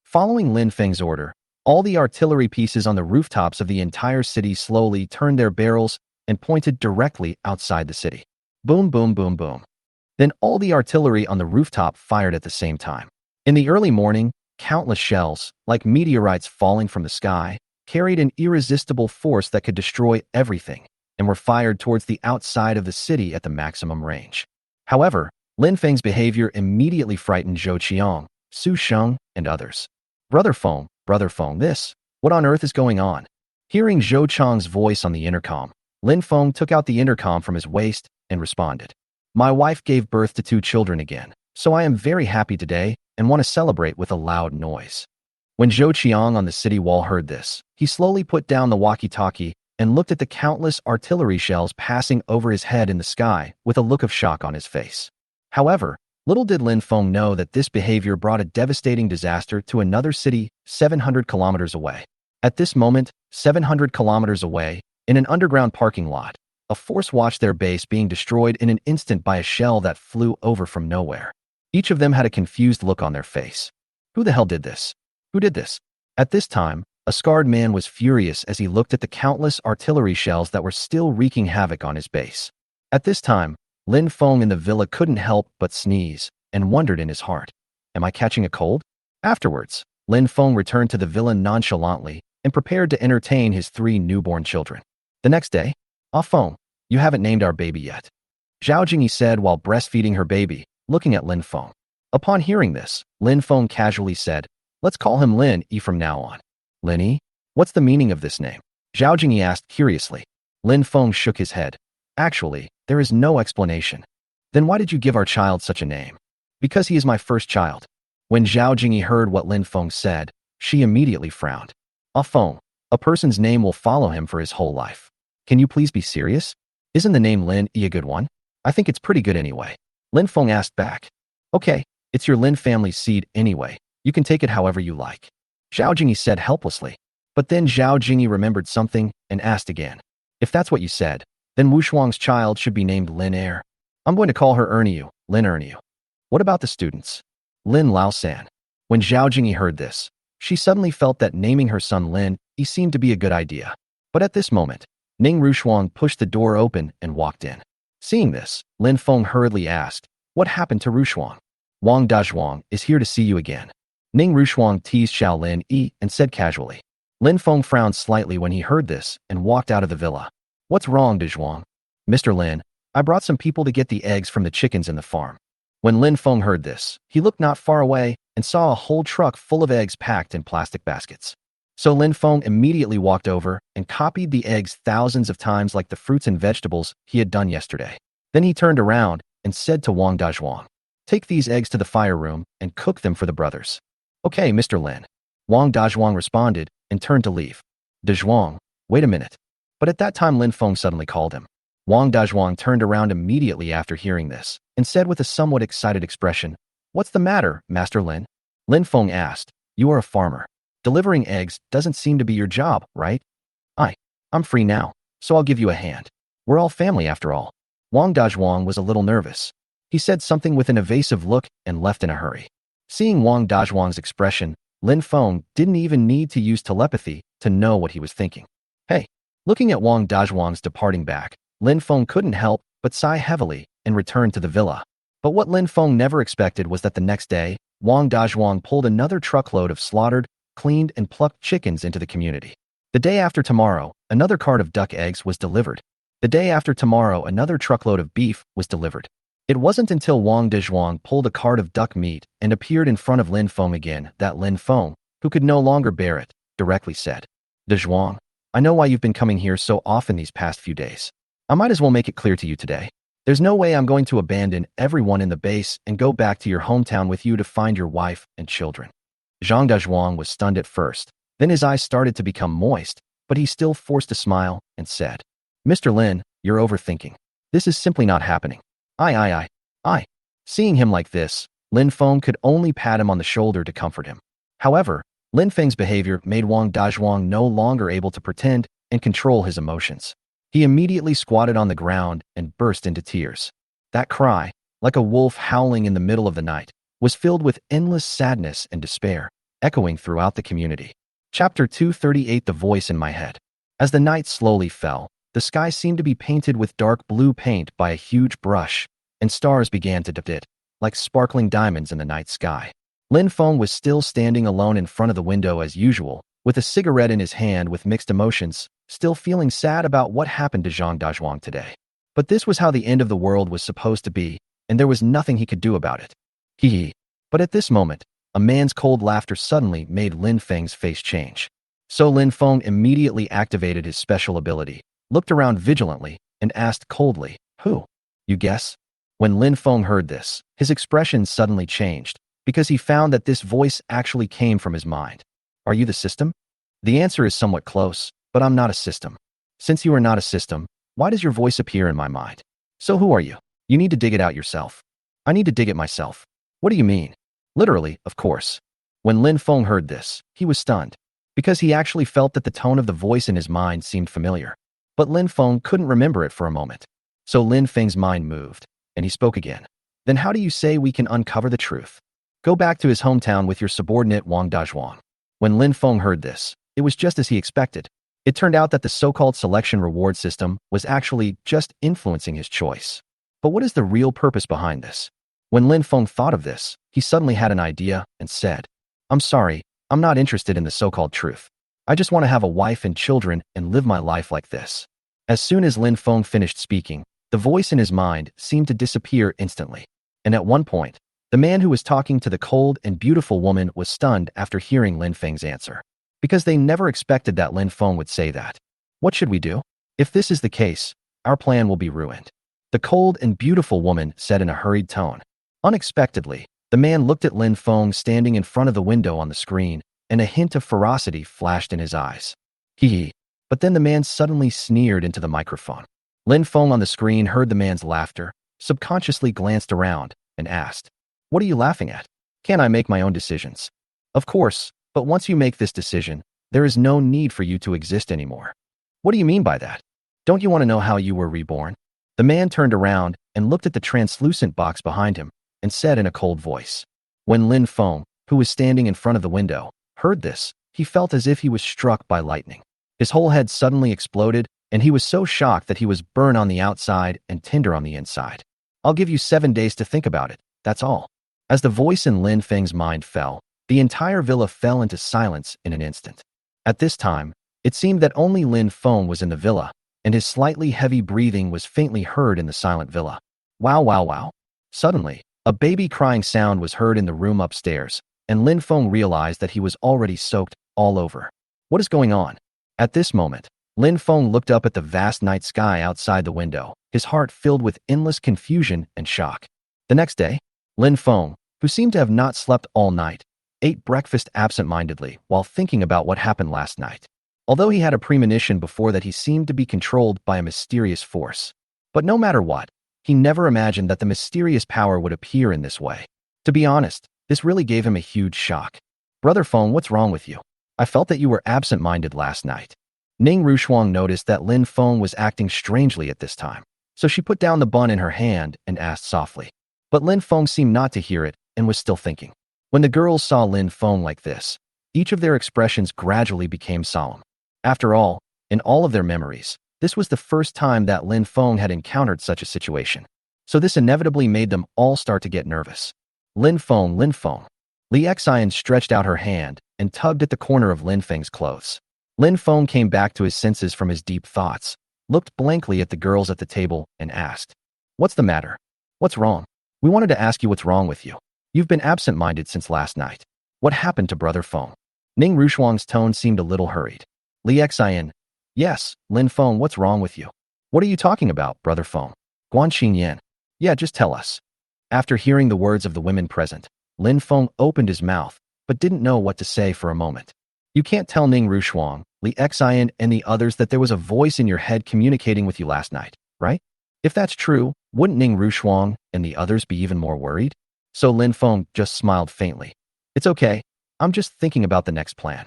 Following Lin Feng's order, all the artillery pieces on the rooftops of the entire city slowly turned their barrels and pointed directly outside the city. Boom, boom, boom, boom. Then all the artillery on the rooftop fired at the same time. In the early morning, countless shells, like meteorites falling from the sky, carried an irresistible force that could destroy everything and were fired towards the outside of the city at the maximum range. However, Lin Feng's behavior immediately frightened Zhou Qiang, Su Sheng, and others. Brother Feng, what on earth is going on? Hearing Zhou Chang's voice on the intercom, Lin Feng took out the intercom from his waist and responded. My wife gave birth to 2 children again, so I am very happy today and want to celebrate with a loud noise. When Zhou Qiang on the city wall heard this, he slowly put down the walkie-talkie and looked at the countless artillery shells passing over his head in the sky with a look of shock on his face. However, little did Lin Feng know that this behavior brought a devastating disaster to another city 700 kilometers away. At this moment, 700 kilometers away, in an underground parking lot, a force watched their base being destroyed in an instant by a shell that flew over from nowhere. Each of them had a confused look on their face. Who the hell did this? Who did this? At this time, a scarred man was furious as he looked at the countless artillery shells that were still wreaking havoc on his base. At this time, Lin Feng in the villa couldn't help but sneeze and wondered in his heart, am I catching a cold? Afterwards, Lin Feng returned to the villa nonchalantly and prepared to entertain his 3 newborn children. The next day, Ah Feng, you haven't named our baby yet, Zhao Jingyi said while breastfeeding her baby, looking at Lin Feng. Upon hearing this, Lin Feng casually said, let's call him Lin Yi from now on. Lin Yi? What's the meaning of this name? Zhao Jingyi asked curiously. Lin Feng shook his head. Actually, there is no explanation. Then why did you give our child such a name? Because he is my first child. When Zhao Jingyi heard what Lin Feng said, she immediately frowned. Ah Feng, a person's name will follow him for his whole life. Can you please be serious? Isn't the name Lin Yi a good one? I think it's pretty good anyway. Lin Feng asked back. Okay, it's your Lin family's seed anyway. You can take it however you like. Zhao Jingyi said helplessly. But then Zhao Jingyi remembered something and asked again. If that's what you said, then Wu Shuang's child should be named Lin Er. I'm going to call her Erniu, Lin Erniu. What about the students? Lin Lao San. When Zhao Jingyi heard this, she suddenly felt that naming her son Lin Yi seemed to be a good idea. But at this moment, Ning Rushuang pushed the door open and walked in. Seeing this, Lin Feng hurriedly asked, what happened to Rushuang? Wong Dwang is here to see you again. Ning Rushuang teased Xiao Lin Yi and said casually. Lin Feng frowned slightly when he heard this and walked out of the villa. What's wrong, Dezhuang? Mr. Lin, I brought some people to get the eggs from the chickens in the farm. When Lin Feng heard this, he looked not far away and saw a whole truck full of eggs packed in plastic baskets. So Lin Feng immediately walked over and copied the eggs thousands of times like the fruits and vegetables he had done yesterday. Then he turned around and said to Wong Dwang, take these eggs to the fire room and cook them for the brothers. Okay, Mr. Lin. Wong Dwang responded and turned to leave. Dezhuang, wait a minute. But at that time Lin Feng suddenly called him. Wong Dwang turned around immediately after hearing this and said with a somewhat excited expression, what's the matter, Master Lin? Lin Feng asked, you are a farmer. Delivering eggs doesn't seem to be your job, right? I'm free now, so I'll give you a hand. We're all family after all. Wong Dwang was a little nervous. He said something with an evasive look and left in a hurry. Seeing Wong Dwang's expression, Lin Feng didn't even need to use telepathy to know what he was thinking. Hey, looking at Wong Dwang's departing back, Lin Feng couldn't help but sigh heavily and returned to the villa. But what Lin Feng never expected was that the next day, Wong Dwang pulled another truckload of slaughtered, cleaned and plucked chickens into the community. The day after tomorrow, another cart of duck eggs was delivered. The day after tomorrow, another truckload of beef was delivered. It wasn't until Wong Dwang pulled a cart of duck meat and appeared in front of Lin Feng again that Lin Feng, who could no longer bear it, directly said, Dezhuang, I know why you've been coming here so often these past few days. I might as well make it clear to you today. There's no way I'm going to abandon everyone in the base and go back to your hometown with you to find your wife and children. Zhang Dezhuang was stunned at first, then his eyes started to become moist, but he still forced a smile and said, Mr. Lin, you're overthinking. This is simply not happening. I. Seeing him like this, Lin Feng could only pat him on the shoulder to comfort him. However, Lin Feng's behavior made Wong Dwang no longer able to pretend and control his emotions. He immediately squatted on the ground and burst into tears. That cry, like a wolf howling in the middle of the night, was filled with endless sadness and despair, echoing throughout the community. Chapter 238: The Voice in My Head. As the night slowly fell, the sky seemed to be painted with dark blue paint by a huge brush, and stars began to dip like sparkling diamonds in the night sky. Lin Feng was still standing alone in front of the window as usual, with a cigarette in his hand with mixed emotions, still feeling sad about what happened to Zhang Dazhuang today. But this was how the end of the world was supposed to be, and there was nothing he could do about it. Hee. But at this moment, a man's cold laughter suddenly made Lin Feng's face change. So Lin Feng immediately activated his special ability, looked around vigilantly, and asked coldly, "Who? You guess?" When Lin Feng heard this, his expression suddenly changed, because he found that this voice actually came from his mind. "Are you the system?" The answer is somewhat close, but I'm not a system. Since you are not a system, why does your voice appear in my mind? So who are you? You need to dig it out yourself. I need to dig it myself. What do you mean? Literally, of course. When Lin Feng heard this, he was stunned, because he actually felt that the tone of the voice in his mind seemed familiar. But Lin Feng couldn't remember it for a moment. So Lin Feng's mind moved, and he spoke again. "Then how do you say we can uncover the truth? Go back to his hometown with your subordinate Wong Dwang." When Lin Feng heard this, it was just as he expected. It turned out that the so-called selection reward system was actually just influencing his choice. But what is the real purpose behind this? When Lin Feng thought of this, he suddenly had an idea and said, "I'm sorry, I'm not interested in the so-called truth. I just want to have a wife and children and live my life like this." As soon as Lin Feng finished speaking, the voice in his mind seemed to disappear instantly. And at one point, the man who was talking to the cold and beautiful woman was stunned after hearing Lin Feng's answer, because they never expected that Lin Feng would say that. "What should we do? If this is the case, our plan will be ruined," the cold and beautiful woman said in a hurried tone. Unexpectedly, the man looked at Lin Feng standing in front of the window on the screen, and a hint of ferocity flashed in his eyes. Hee. But then the man suddenly sneered into the microphone. Lin Feng on the screen heard the man's laughter, subconsciously glanced around, and asked, "What are you laughing at? Can't I make my own decisions?" "Of course, but once you make this decision, there is no need for you to exist anymore." "What do you mean by that? Don't you want to know how you were reborn?" The man turned around and looked at the translucent box behind him and said in a cold voice. When Lin Feng, who was standing in front of the window, heard this, he felt as if he was struck by lightning. His whole head suddenly exploded, and he was so shocked that he was burned on the outside and tender on the inside. "I'll give you 7 days to think about it, that's all." As the voice in Lin Feng's mind fell, the entire villa fell into silence in an instant. At this time, it seemed that only Lin Feng was in the villa, and his slightly heavy breathing was faintly heard in the silent villa. Wow, wow, wow. Suddenly, a baby crying sound was heard in the room upstairs, and Lin Feng realized that he was already soaked all over. What is going on? At this moment, Lin Feng looked up at the vast night sky outside the window, his heart filled with endless confusion and shock. The next day, Lin Feng, who seemed to have not slept all night, ate breakfast absent-mindedly while thinking about what happened last night. Although he had a premonition before that he seemed to be controlled by a mysterious force. But no matter what, he never imagined that the mysterious power would appear in this way. To be honest, this really gave him a huge shock. "Brother Feng, what's wrong with you? I felt that you were absent-minded last night." Ning Rushuang noticed that Lin Feng was acting strangely at this time, so she put down the bun in her hand and asked softly. But Lin Feng seemed not to hear it and was still thinking. When the girls saw Lin Feng like this, each of their expressions gradually became solemn. After all, in all of their memories, this was the first time that Lin Feng had encountered such a situation. So this inevitably made them all start to get nervous. Lin Feng, Lin Feng. Li Xian stretched out her hand and tugged at the corner of Lin Feng's clothes. Lin Feng came back to his senses from his deep thoughts, looked blankly at the girls at the table, and asked, "What's the matter? What's wrong? We wanted to ask you what's wrong with you. You've been absent-minded since last night. What happened to Brother Feng?" Ning Rushuang's tone seemed a little hurried. Li Xian, "Yes, Lin Feng, what's wrong with you? What are you talking about, Brother Feng?" Guan Xingyan, "Yeah, just tell us." After hearing the words of the women present, Lin Feng opened his mouth, but didn't know what to say for a moment. "You can't tell Ning Rushuang, Li Xian, and the others that there was a voice in your head communicating with you last night, right? If that's true, wouldn't Ning Rushuang and the others be even more worried?" So Lin Feng just smiled faintly. "It's okay. I'm just thinking about the next plan.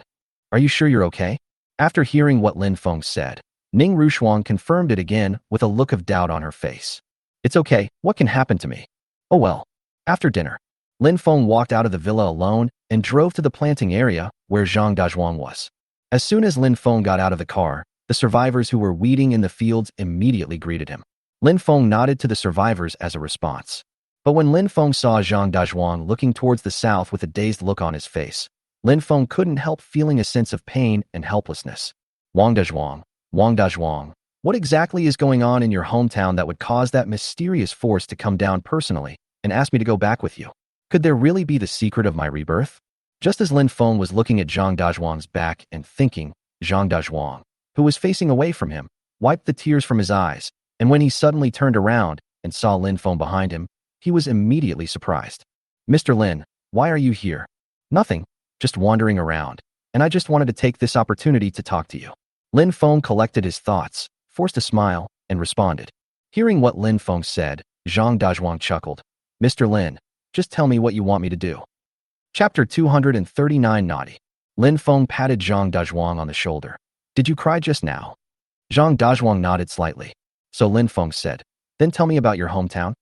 Are you sure you're okay? After hearing what Lin Feng said, Ning Rushuang confirmed it again with a look of doubt on her face. It's okay, what can happen to me? Oh well. After dinner, Lin Feng walked out of the villa alone and drove to the planting area where Zhang Dazhuang was. As soon as Lin Feng got out of the car, the survivors who were weeding in the fields immediately greeted him. Lin Feng nodded to the survivors as a response. But when Lin Feng saw Zhang Dazhuang looking towards the south with a dazed look on his face, Lin Feng couldn't help feeling a sense of pain and helplessness. Wong Dwang, what exactly is going on in your hometown that would cause that mysterious force to come down personally and ask me to go back with you? Could there really be the secret of my rebirth? Just as Lin Feng was looking at Zhang Dazhuang's back and thinking, Zhang Dazhuang, who was facing away from him, wiped the tears from his eyes, and when he suddenly turned around and saw Lin Feng behind him, he was immediately surprised. Mr. Lin, why are you here? Nothing, just wandering around, and I just wanted to take this opportunity to talk to you. Lin Feng collected his thoughts, forced a smile, and responded. Hearing what Lin Feng said, Zhang Dazhuang chuckled. Mr. Lin, just tell me what you want me to do. Chapter 239 Naughty. Lin Feng patted Zhang Dazhuang on the shoulder. Did you cry just now? Zhang Dazhuang nodded slightly. So Lin Feng said, then tell me about your hometown.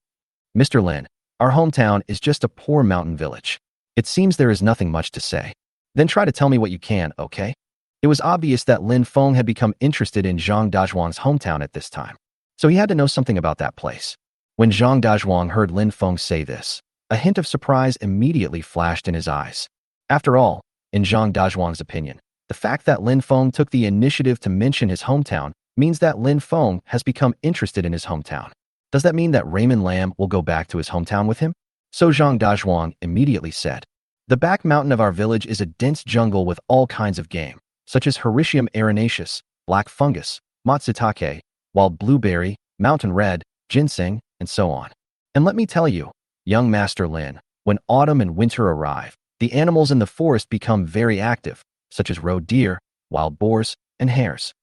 Mr. Lin, our hometown is just a poor mountain village. It seems there is nothing much to say. Then try to tell me what you can, okay? It was obvious that Lin Feng had become interested in Zhang Dazhuang's hometown at this time, so he had to know something about that place. When Zhang Dazhuang heard Lin Feng say this, a hint of surprise immediately flashed in his eyes. After all, in Zhang Dazhuang's opinion, the fact that Lin Feng took the initiative to mention his hometown means that Lin Feng has become interested in his hometown. Does that mean that Raymond Lam will go back to his hometown with him? So Zhang Dazhuang immediately said, the back mountain of our village is a dense jungle with all kinds of game, such as Hericium arenaceus, black fungus, matsutake, wild blueberry, mountain red, ginseng, and so on. And let me tell you, young Master Lin, when autumn and winter arrive, the animals in the forest become very active, such as roe deer, wild boars, and hares.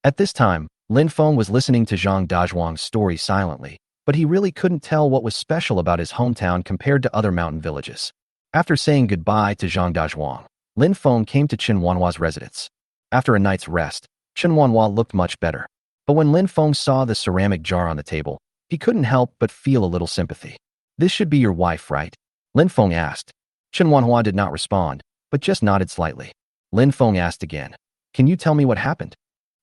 At this time, Lin Feng was listening to Zhang Dazhuang's story silently, but he really couldn't tell what was special about his hometown compared to other mountain villages. After saying goodbye to Zhang Dazhuang, Lin Feng came to Chen Wanhua's residence. After a night's rest, Chen Wanhua looked much better. But when Lin Feng saw the ceramic jar on the table, he couldn't help but feel a little sympathy. This should be your wife, right? Lin Feng asked. Chen Wanhua did not respond, but just nodded slightly. Lin Feng asked again, can you tell me what happened?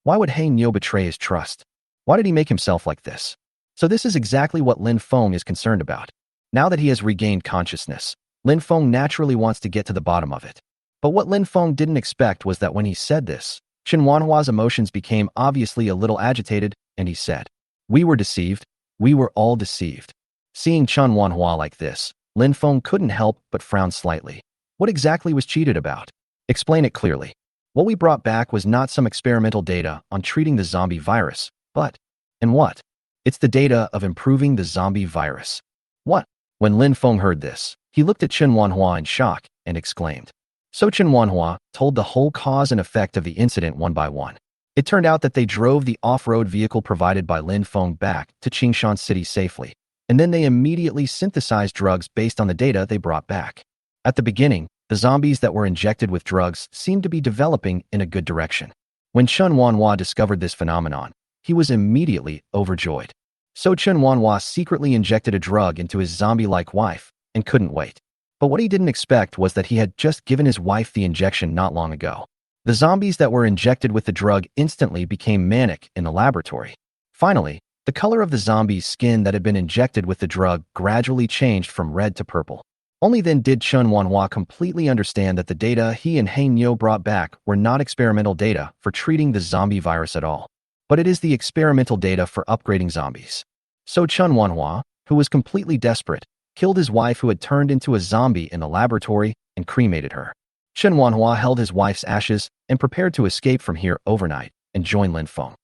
Why would He Niu betray his trust? Why did he make himself like this? So this is exactly what Lin Feng is concerned about. Now that he has regained consciousness, Lin Feng naturally wants to get to the bottom of it. But what Lin Feng didn't expect was that when he said this, Chen Wanhua's emotions became obviously a little agitated, and he said, we were deceived. We were all deceived. Seeing Chen Wanhua like this, Lin Feng couldn't help but frown slightly. What exactly was cheated about? Explain it clearly. What we brought back was not some experimental data on treating the zombie virus, but, and what? It's the data of improving the zombie virus. What? When Lin Feng heard this, he looked at Chen Wanhua in shock and exclaimed. So Chen Wanhua told the whole cause and effect of the incident one by one. It turned out that they drove the off-road vehicle provided by Lin Feng back to Qingshan City safely, and then they immediately synthesized drugs based on the data they brought back. At the beginning, the zombies that were injected with drugs seemed to be developing in a good direction. When Chen Wanhua discovered this phenomenon, he was immediately overjoyed. So Chen Wanhua secretly injected a drug into his zombie-like wife and couldn't wait. But what he didn't expect was that he had just given his wife the injection not long ago. The zombies that were injected with the drug instantly became manic in the laboratory. Finally, the color of the zombie's skin that had been injected with the drug gradually changed from red to purple. Only then did Chen Wanhua completely understand that the data he and He Niu brought back were not experimental data for treating the zombie virus at all, but it is the experimental data for upgrading zombies. So Chen Wanhua, who was completely desperate, killed his wife who had turned into a zombie in the laboratory and cremated her. Chen Wanhua held his wife's ashes and prepared to escape from here overnight and join Lin Feng.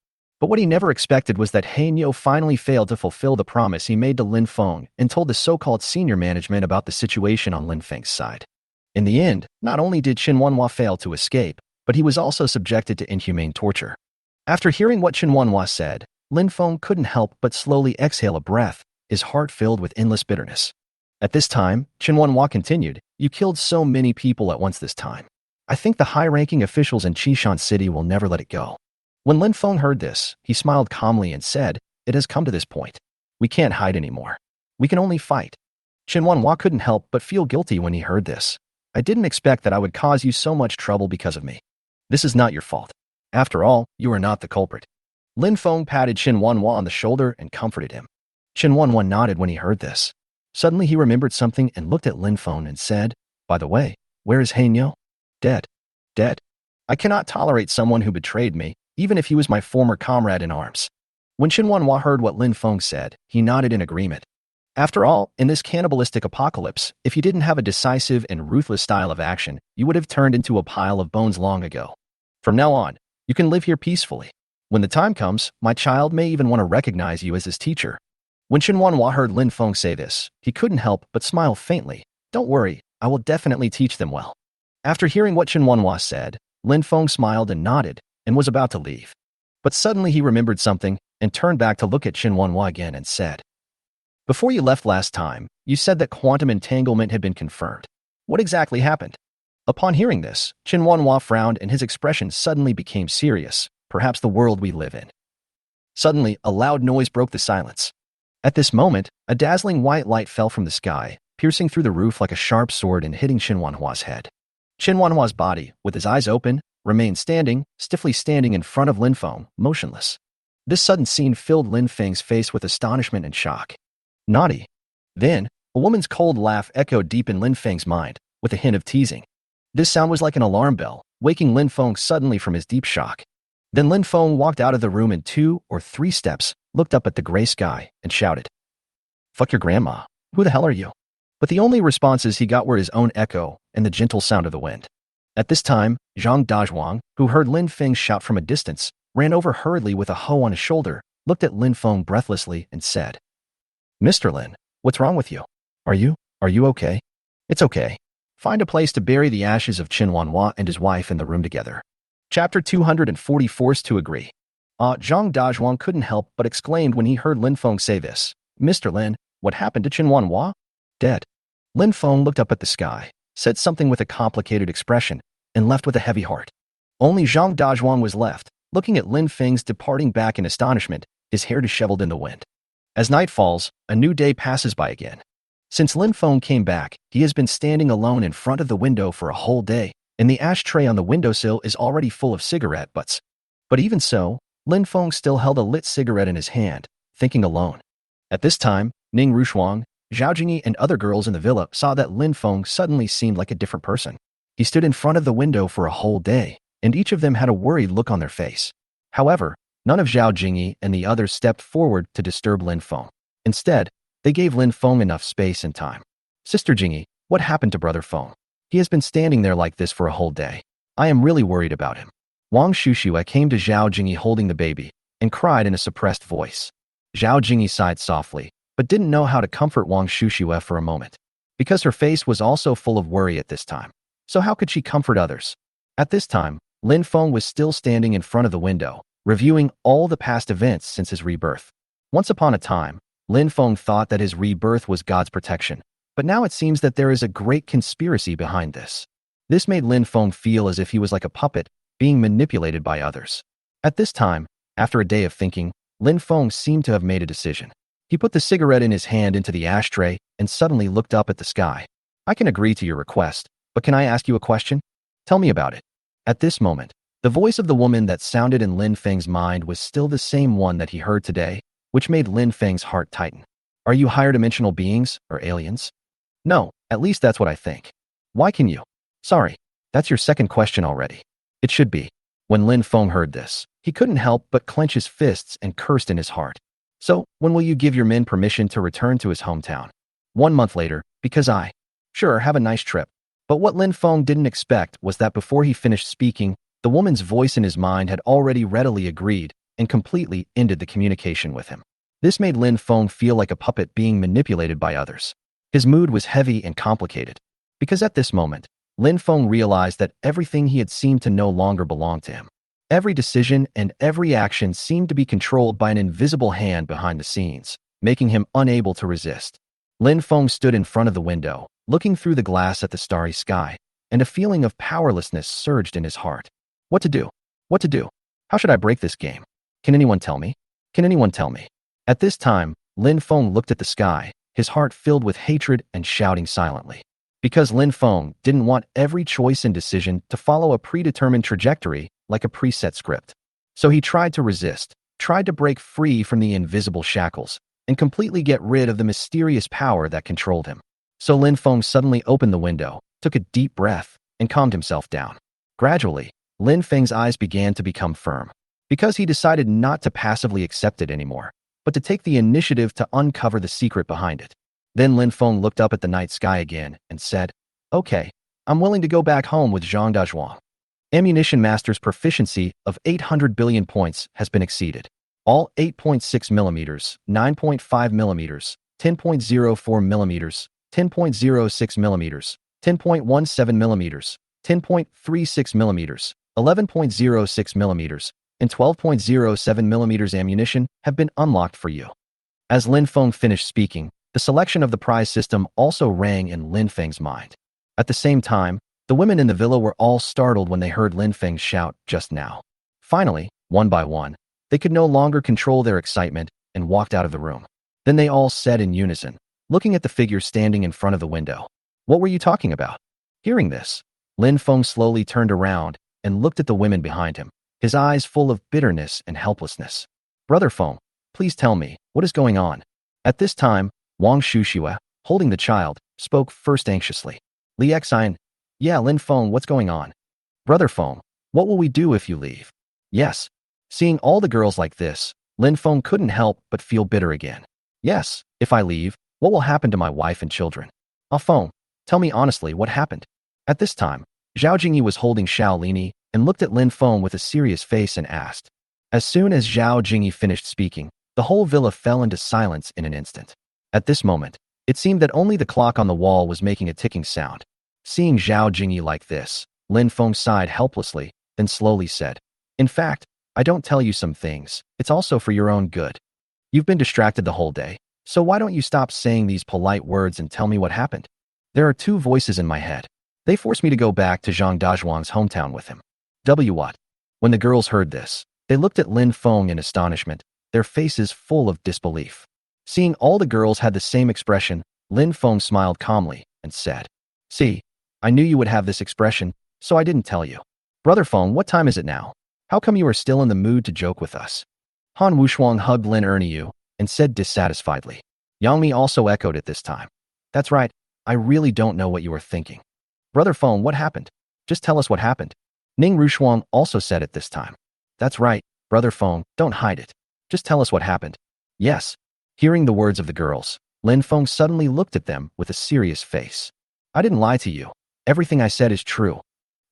But what he never expected was that He Niu finally failed to fulfill the promise he made to Lin Feng and told the so-called senior management about the situation on Lin Feng's side. In the end, not only did Chen Wanhua fail to escape, but he was also subjected to inhumane torture. After hearing what Chen Wanhua said, Lin Feng couldn't help but slowly exhale a breath, his heart filled with endless bitterness. At this time, Qin Wanhua continued, "You killed so many people at once this time. I think the high-ranking officials in Qishan City will never let it go." When Lin Feng heard this, he smiled calmly and said, "It has come to this point. We can't hide anymore. We can only fight." Qin Wanhua couldn't help but feel guilty when he heard this. "I didn't expect that I would cause you so much trouble because of me. This is not your fault. After all, you are not the culprit." Lin Feng patted Qin Wanhua on the shoulder and comforted him. Qin Wanhua nodded when he heard this. Suddenly he remembered something and looked at Lin Feng and said, "By the way, where is Heinyo?" "Dead." "Dead? I cannot tolerate someone who betrayed me, even if he was my former comrade in arms." When Qin Wanhua heard what Lin Feng said, he nodded in agreement. After all, in this cannibalistic apocalypse, if you didn't have a decisive and ruthless style of action, you would have turned into a pile of bones long ago. From now on, you can live here peacefully. When the time comes, my child may even want to recognize you as his teacher. When Qin Wanhua heard Lin Feng say this, he couldn't help but smile faintly. "Don't worry, I will definitely teach them well." After hearing what Qin Wanhua said, Lin Feng smiled and nodded and was about to leave. But suddenly he remembered something and turned back to look at Qin Wanhua again and said, "Before you left last time, you said that quantum entanglement had been confirmed. What exactly happened?" Upon hearing this, Qin Wanhua frowned and his expression suddenly became serious. "Perhaps the world we live in." Suddenly, a loud noise broke the silence. At this moment, a dazzling white light fell from the sky, piercing through the roof like a sharp sword and hitting Qin Wanhua's head. Qin Wanhua's body, with his eyes open, remained stiffly standing in front of Lin Feng, motionless. This sudden scene filled Lin Feng's face with astonishment and shock. "Naughty." Then, a woman's cold laugh echoed deep in Lin Feng's mind, with a hint of teasing. This sound was like an alarm bell, waking Lin Feng suddenly from his deep shock. Then Lin Feng walked out of the room in 2 or 3 steps, looked up at the gray sky, and shouted, "Fuck your grandma. Who the hell are you?" But the only responses he got were his own echo and the gentle sound of the wind. At this time, Zhang Dazhuang, who heard Lin Feng's shout from a distance, ran over hurriedly with a hoe on his shoulder, looked at Lin Feng breathlessly, and said, "Mr. Lin, what's wrong with you? Are you okay?" "It's okay. Find a place to bury the ashes of Qin Wanhua and his wife in the room together." Chapter 240 Forced to agree. Zhang Dazhuang couldn't help but exclaimed when he heard Lin Feng say this, "Mr. Lin, what happened to Qin Wanhua?" "Dead." Lin Feng looked up at the sky, said something with a complicated expression, and left with a heavy heart. Only Zhang Dazhuang was left, looking at Lin Feng's departing back in astonishment, his hair disheveled in the wind. As night falls, a new day passes by again. Since Lin Feng came back, he has been standing alone in front of the window for a whole day, and the ashtray on the windowsill is already full of cigarette butts. But even so, Lin Feng still held a lit cigarette in his hand, thinking alone. At this time, Ning Rushuang, Zhao Jingyi, and other girls in the villa saw that Lin Feng suddenly seemed like a different person. He stood in front of the window for a whole day, and each of them had a worried look on their face. However, none of Zhao Jingyi and the others stepped forward to disturb Lin Feng. Instead, they gave Lin Feng enough space and time. "Sister Jingyi, what happened to Brother Feng? He has been standing there like this for a whole day. I am really worried about him." Wang Shushua came to Zhao Jingyi holding the baby and cried in a suppressed voice. Zhao Jingyi sighed softly, but didn't know how to comfort Wang Shushua for a moment, because her face was also full of worry at this time. So how could she comfort others? At this time, Lin Feng was still standing in front of the window, reviewing all the past events since his rebirth. Once upon a time, Lin Feng thought that his rebirth was God's protection, but now it seems that there is a great conspiracy behind this. This made Lin Feng feel as if he was like a puppet, being manipulated by others. At this time, after a day of thinking, Lin Feng seemed to have made a decision. He put the cigarette in his hand into the ashtray and suddenly looked up at the sky. "I can agree to your request, but can I ask you a question? Tell me about it." At this moment, the voice of the woman that sounded in Lin Feng's mind was still the same one that he heard today, which made Lin Feng's heart tighten. "Are you higher dimensional beings or aliens?" "No, at least that's what I think." "Why can you?" "Sorry, that's your second question already." "It should be." When Lin Feng heard this, he couldn't help but clench his fists and cursed in his heart. "So, when will you give your men permission to return to his hometown?" 1 month later, because I. "Sure, have a nice trip." But what Lin Feng didn't expect was that before he finished speaking, the woman's voice in his mind had already readily agreed and completely ended the communication with him. This made Lin Feng feel like a puppet being manipulated by others. His mood was heavy and complicated, because at this moment, Lin Feng realized that everything he had seemed to no longer belong to him. Every decision and every action seemed to be controlled by an invisible hand behind the scenes, making him unable to resist. Lin Feng stood in front of the window, looking through the glass at the starry sky, and a feeling of powerlessness surged in his heart. What to do? What to do? How should I break this game? Can anyone tell me? Can anyone tell me? At this time, Lin Feng looked at the sky, his heart filled with hatred and shouting silently. Because Lin Feng didn't want every choice and decision to follow a predetermined trajectory like a preset script. So he tried to resist, tried to break free from the invisible shackles, and completely get rid of the mysterious power that controlled him. So Lin Feng suddenly opened the window, took a deep breath, and calmed himself down. Gradually, Lin Feng's eyes began to become firm, because he decided not to passively accept it anymore, but to take the initiative to uncover the secret behind it. Then Lin Feng looked up at the night sky again and said, "Okay, I'm willing to go back home with Zhang Dazhuang." Ammunition Master's proficiency of 800 billion points has been exceeded. All 8.6 millimeters, 9.5 millimeters, 10.04 millimeters, 10.06 millimeters, 10.17 millimeters, 10.36 millimeters, 11.06 millimeters, and 12.07 millimeters ammunition have been unlocked for you. As Lin Feng finished speaking, the selection of the prize system also rang in Lin Feng's mind. At the same time, the women in the villa were all startled when they heard Lin Feng shout just now. Finally, one by one, they could no longer control their excitement and walked out of the room. Then they all said in unison, looking at the figure standing in front of the window, "What were you talking about?" Hearing this, Lin Feng slowly turned around and looked at the women behind him, his eyes full of bitterness and helplessness. "Brother Feng, please tell me, what is going on?" At this time, Wang Shushua, holding the child, spoke first anxiously. "Li Xian, yeah, Lin Feng, what's going on?" "Brother Feng, what will we do if you leave?" "Yes." Seeing all the girls like this, Lin Feng couldn't help but feel bitter again. "Yes, if I leave, what will happen to my wife and children?" "Ah Feng, tell me honestly what happened." At this time, Zhao Jingyi was holding Xiao Lini and looked at Lin Feng with a serious face and asked. As soon as Zhao Jingyi finished speaking, the whole villa fell into silence in an instant. At this moment, it seemed that only the clock on the wall was making a ticking sound. Seeing Zhao Jingyi like this, Lin Feng sighed helplessly, then slowly said, "In fact, I don't tell you some things, it's also for your own good. You've been distracted the whole day, so why don't you stop saying these polite words and tell me what happened?" "There are two voices in my head. They forced me to go back to Zhang Dazhuang's hometown with him." What? When the girls heard this, they looked at Lin Feng in astonishment, their faces full of disbelief. Seeing all the girls had the same expression, Lin Feng smiled calmly and said, "See, I knew you would have this expression, so I didn't tell you. Brother Feng, what time is it now? How come you are still in the mood to joke with us?" Han Wushuang hugged Lin Erniu and said dissatisfiedly. Yang Mi also echoed it this time. "That's right, I really don't know what you are thinking. Brother Feng, what happened? Just tell us what happened." Ning Rushuang also said it this time. "That's right, Brother Feng, don't hide it. Just tell us what happened." "Yes." Hearing the words of the girls, Lin Feng suddenly looked at them with a serious face. "I didn't lie to you. Everything I said is true."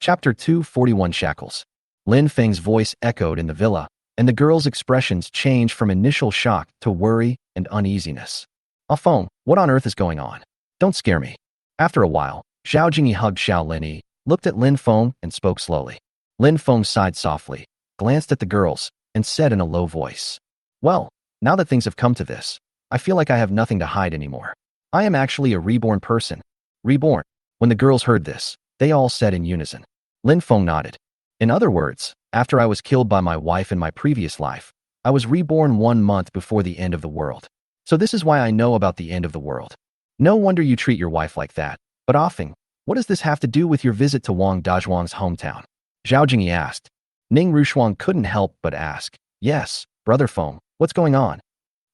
Chapter 241 Shackles. Lin Feng's voice echoed in the villa, and the girls' expressions changed from initial shock to worry and uneasiness. "Ah Feng, what on earth is going on? Don't scare me." After a while, Zhao Jingyi hugged Xiao Lini, looked at Lin Feng, and spoke slowly. Lin Feng sighed softly, glanced at the girls, and said in a low voice, "Well, now that things have come to this, I feel like I have nothing to hide anymore. I am actually a reborn person." "Reborn?" When the girls heard this, they all said in unison. Lin Feng nodded. "In other words, after I was killed by my wife in my previous life, I was reborn 1 month before the end of the world. So this is why I know about the end of the world. No wonder you treat your wife like that. But Offing, what does this have to do with your visit to Wang Dazhuang's hometown?" Zhao Jingyi asked. Ning Rushuang couldn't help but ask, "Yes, Brother Feng, what's going on?"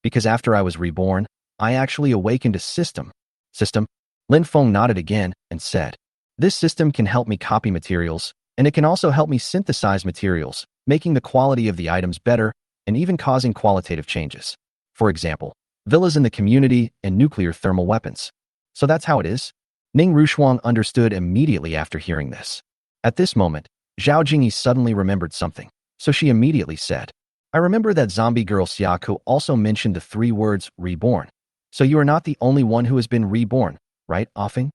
"Because after I was reborn, I actually awakened a system." "System?" Lin Feng nodded again and said, "This system can help me copy materials, and it can also help me synthesize materials, making the quality of the items better and even causing qualitative changes. For example, villas in the community and nuclear thermal weapons." "So that's how it is?" Ning Rushuang understood immediately after hearing this. At this moment, Zhao Jingyi suddenly remembered something, so she immediately said, "I remember that zombie girl Siaka also mentioned the 3 words reborn. So you are not the only one who has been reborn, right, Offing?"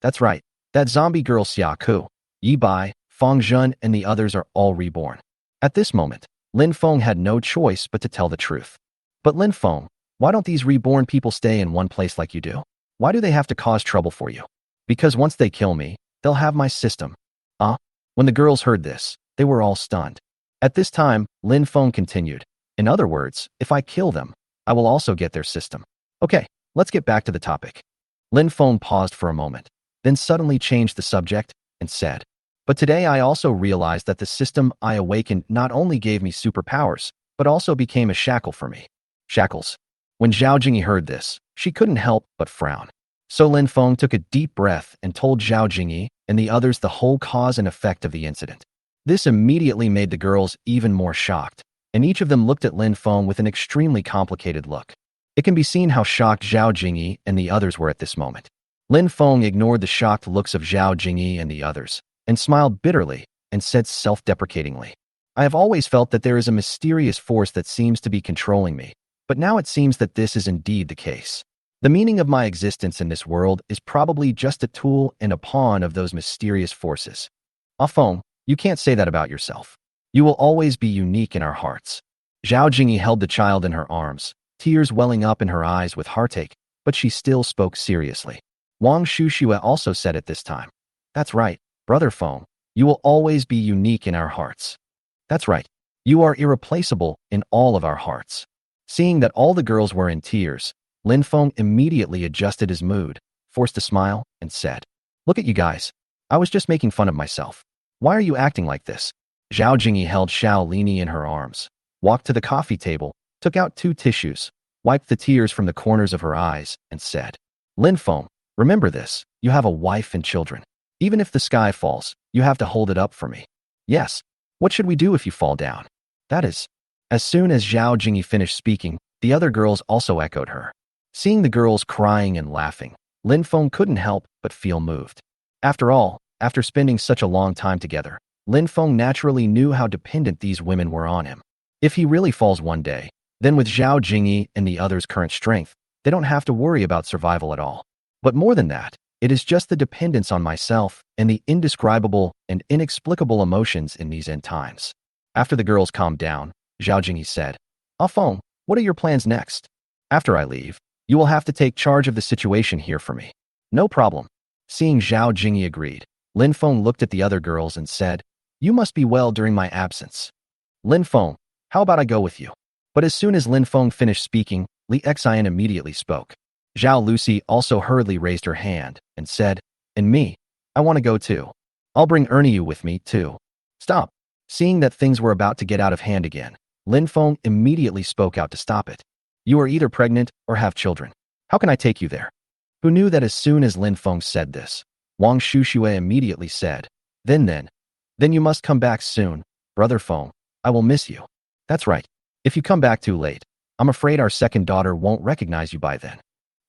"That's right. That zombie girl Siaka, Yi Bai, Fang Zhen, and the others are all reborn." At this moment, Lin Feng had no choice but to tell the truth. "But Lin Feng, why don't these reborn people stay in one place like you do? Why do they have to cause trouble for you? Because once they kill me, they'll have my system. When the girls heard this, they were all stunned. At this time, Lin Feng continued. In other words, if I kill them, I will also get their system. Okay, let's get back to the topic. Lin Feng paused for a moment, then suddenly changed the subject and said, but today I also realized that the system I awakened not only gave me superpowers, but also became a shackle for me. Shackles. When Zhao Jingyi heard this, she couldn't help but frown. So Lin Feng took a deep breath and told Zhao Jingyi and the others the whole cause and effect of the incident. This immediately made the girls even more shocked, and each of them looked at Lin Feng with an extremely complicated look. It can be seen how shocked Zhao Jingyi and the others were at this moment. Lin Feng ignored the shocked looks of Zhao Jingyi and the others, and smiled bitterly and said self-deprecatingly, I have always felt that there is a mysterious force that seems to be controlling me, but now it seems that this is indeed the case. The meaning of my existence in this world is probably just a tool and a pawn of those mysterious forces. Feng, you can't say that about yourself. You will always be unique in our hearts. Zhao Jingyi held the child in her arms, tears welling up in her eyes with heartache, but she still spoke seriously. Wang Shushue also said at this time, that's right, Brother Feng, you will always be unique in our hearts. That's right, you are irreplaceable in all of our hearts. Seeing that all the girls were in tears, Lin Feng immediately adjusted his mood, forced a smile, and said, look at you guys. I was just making fun of myself. Why are you acting like this? Zhao Jingyi held Xiao Lini in her arms, walked to the coffee table, took out 2 tissues, wiped the tears from the corners of her eyes, and said, Lin Feng, remember this, you have a wife and children. Even if the sky falls, you have to hold it up for me. Yes. What should we do if you fall down? That is. As soon as Zhao Jingyi finished speaking, the other girls also echoed her. Seeing the girls crying and laughing, Lin Feng couldn't help but feel moved. After all, after spending such a long time together, Lin Feng naturally knew how dependent these women were on him. If he really falls one day, then with Zhao Jingyi and the others' current strength, they don't have to worry about survival at all. But more than that, it is just the dependence on myself and the indescribable and inexplicable emotions in these end times. After the girls calmed down, Zhao Jingyi said, Feng, what are your plans next? After I leave, you will have to take charge of the situation here for me. No problem. Seeing Zhao Jingyi agreed, Lin Feng looked at the other girls and said, you must be well during my absence. Lin Feng, how about I go with you? But as soon as Lin Feng finished speaking, Li Xian immediately spoke. Zhao Lucy also hurriedly raised her hand and said, and me, I want to go too. I'll bring Erniu with me too. Stop. Seeing that things were about to get out of hand again, Lin Feng immediately spoke out to stop it. You are either pregnant or have children. How can I take you there? Who knew that as soon as Lin Feng said this, Wang Shushue immediately said, Then you must come back soon, Brother Feng. I will miss you. That's right. If you come back too late, I'm afraid our second daughter won't recognize you by then.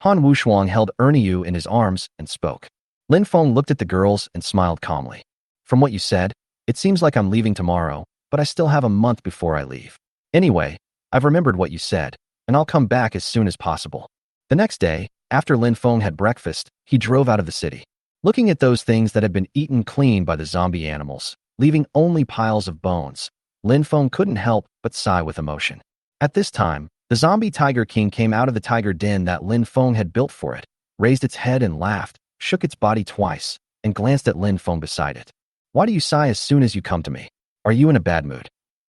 Han Wushuang held Erniu in his arms and spoke. Lin Feng looked at the girls and smiled calmly. From what you said, it seems like I'm leaving tomorrow, but I still have a month before I leave. Anyway, I've remembered what you said, and I'll come back as soon as possible. The next day, after Lin Feng had breakfast, he drove out of the city. Looking at those things that had been eaten clean by the zombie animals, leaving only piles of bones, Lin Feng couldn't help but sigh with emotion. At this time, the zombie tiger king came out of the tiger den that Lin Feng had built for it, raised its head and laughed, shook its body twice, and glanced at Lin Feng beside it. Why do you sigh as soon as you come to me? Are you in a bad mood?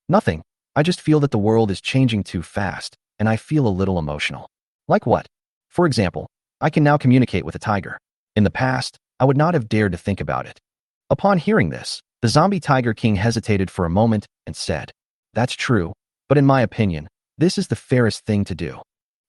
Nothing. I just feel that the world is changing too fast, and I feel a little emotional. Like what? For example, I can now communicate with a tiger. In the past, I would not have dared to think about it. Upon hearing this, the zombie tiger king hesitated for a moment and said, That's true, but in my opinion, this is the fairest thing to do.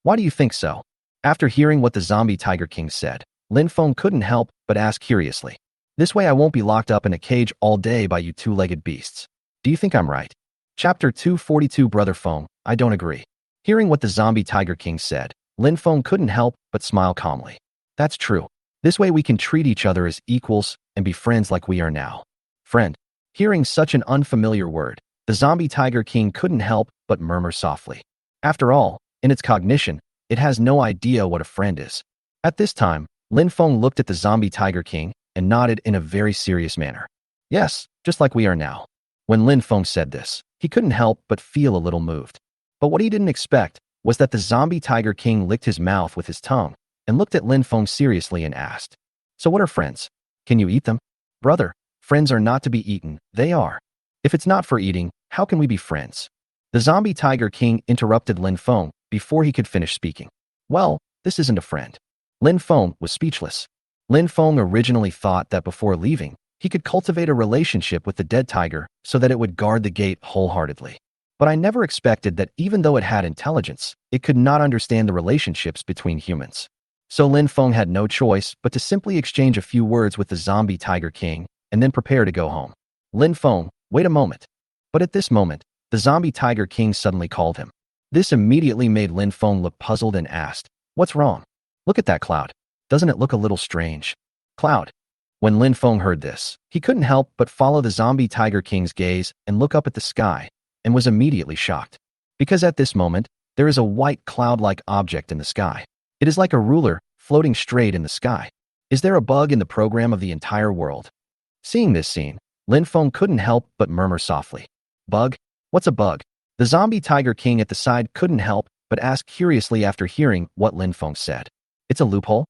Why do you think so? After hearing what the zombie tiger king said, Lin Feng couldn't help but ask curiously. This way I won't be locked up in a cage all day by you two-legged beasts. Do you think I'm right? Chapter 242 Brother Feng, I don't agree. Hearing what the zombie tiger king said, Lin Feng couldn't help but smile calmly. That's true. This way we can treat each other as equals and be friends like we are now. Friend. Hearing such an unfamiliar word, the zombie tiger king couldn't help but murmur softly. After all, in its cognition, it has no idea what a friend is. At this time, Lin Feng looked at the zombie tiger king and nodded in a very serious manner. Yes, just like we are now. When Lin Feng said this, he couldn't help but feel a little moved. But what he didn't expect was that the zombie tiger king licked his mouth with his tongue and looked at Lin Feng seriously and asked, "So what are friends? Can you eat them?" "Brother, friends are not to be eaten, they are. If it's not for eating, how can we be friends?" The zombie tiger king interrupted Lin Feng before he could finish speaking. "Well, this isn't a friend." Lin Feng was speechless. Lin Feng originally thought that before leaving, he could cultivate a relationship with the dead tiger so that it would guard the gate wholeheartedly. But I never expected that even though it had intelligence, it could not understand the relationships between humans. So Lin Feng had no choice but to simply exchange a few words with the zombie tiger king and then prepare to go home. "Lin Feng, wait a moment." But at this moment, the zombie tiger king suddenly called him. This immediately made Lin Feng look puzzled and asked, "What's wrong? Look at that cloud. Doesn't it look a little strange?" "Cloud." When Lin Feng heard this, he couldn't help but follow the zombie tiger king's gaze and look up at the sky, and was immediately shocked. Because at this moment, there is a white cloud-like object in the sky. It is like a ruler floating straight in the sky. Is there a bug in the program of the entire world? Seeing this scene, Lin Feng couldn't help but murmur softly, "Bug? What's a bug?" The zombie tiger king at the side couldn't help but ask curiously after hearing what Lin Feng said. "It's a loophole?"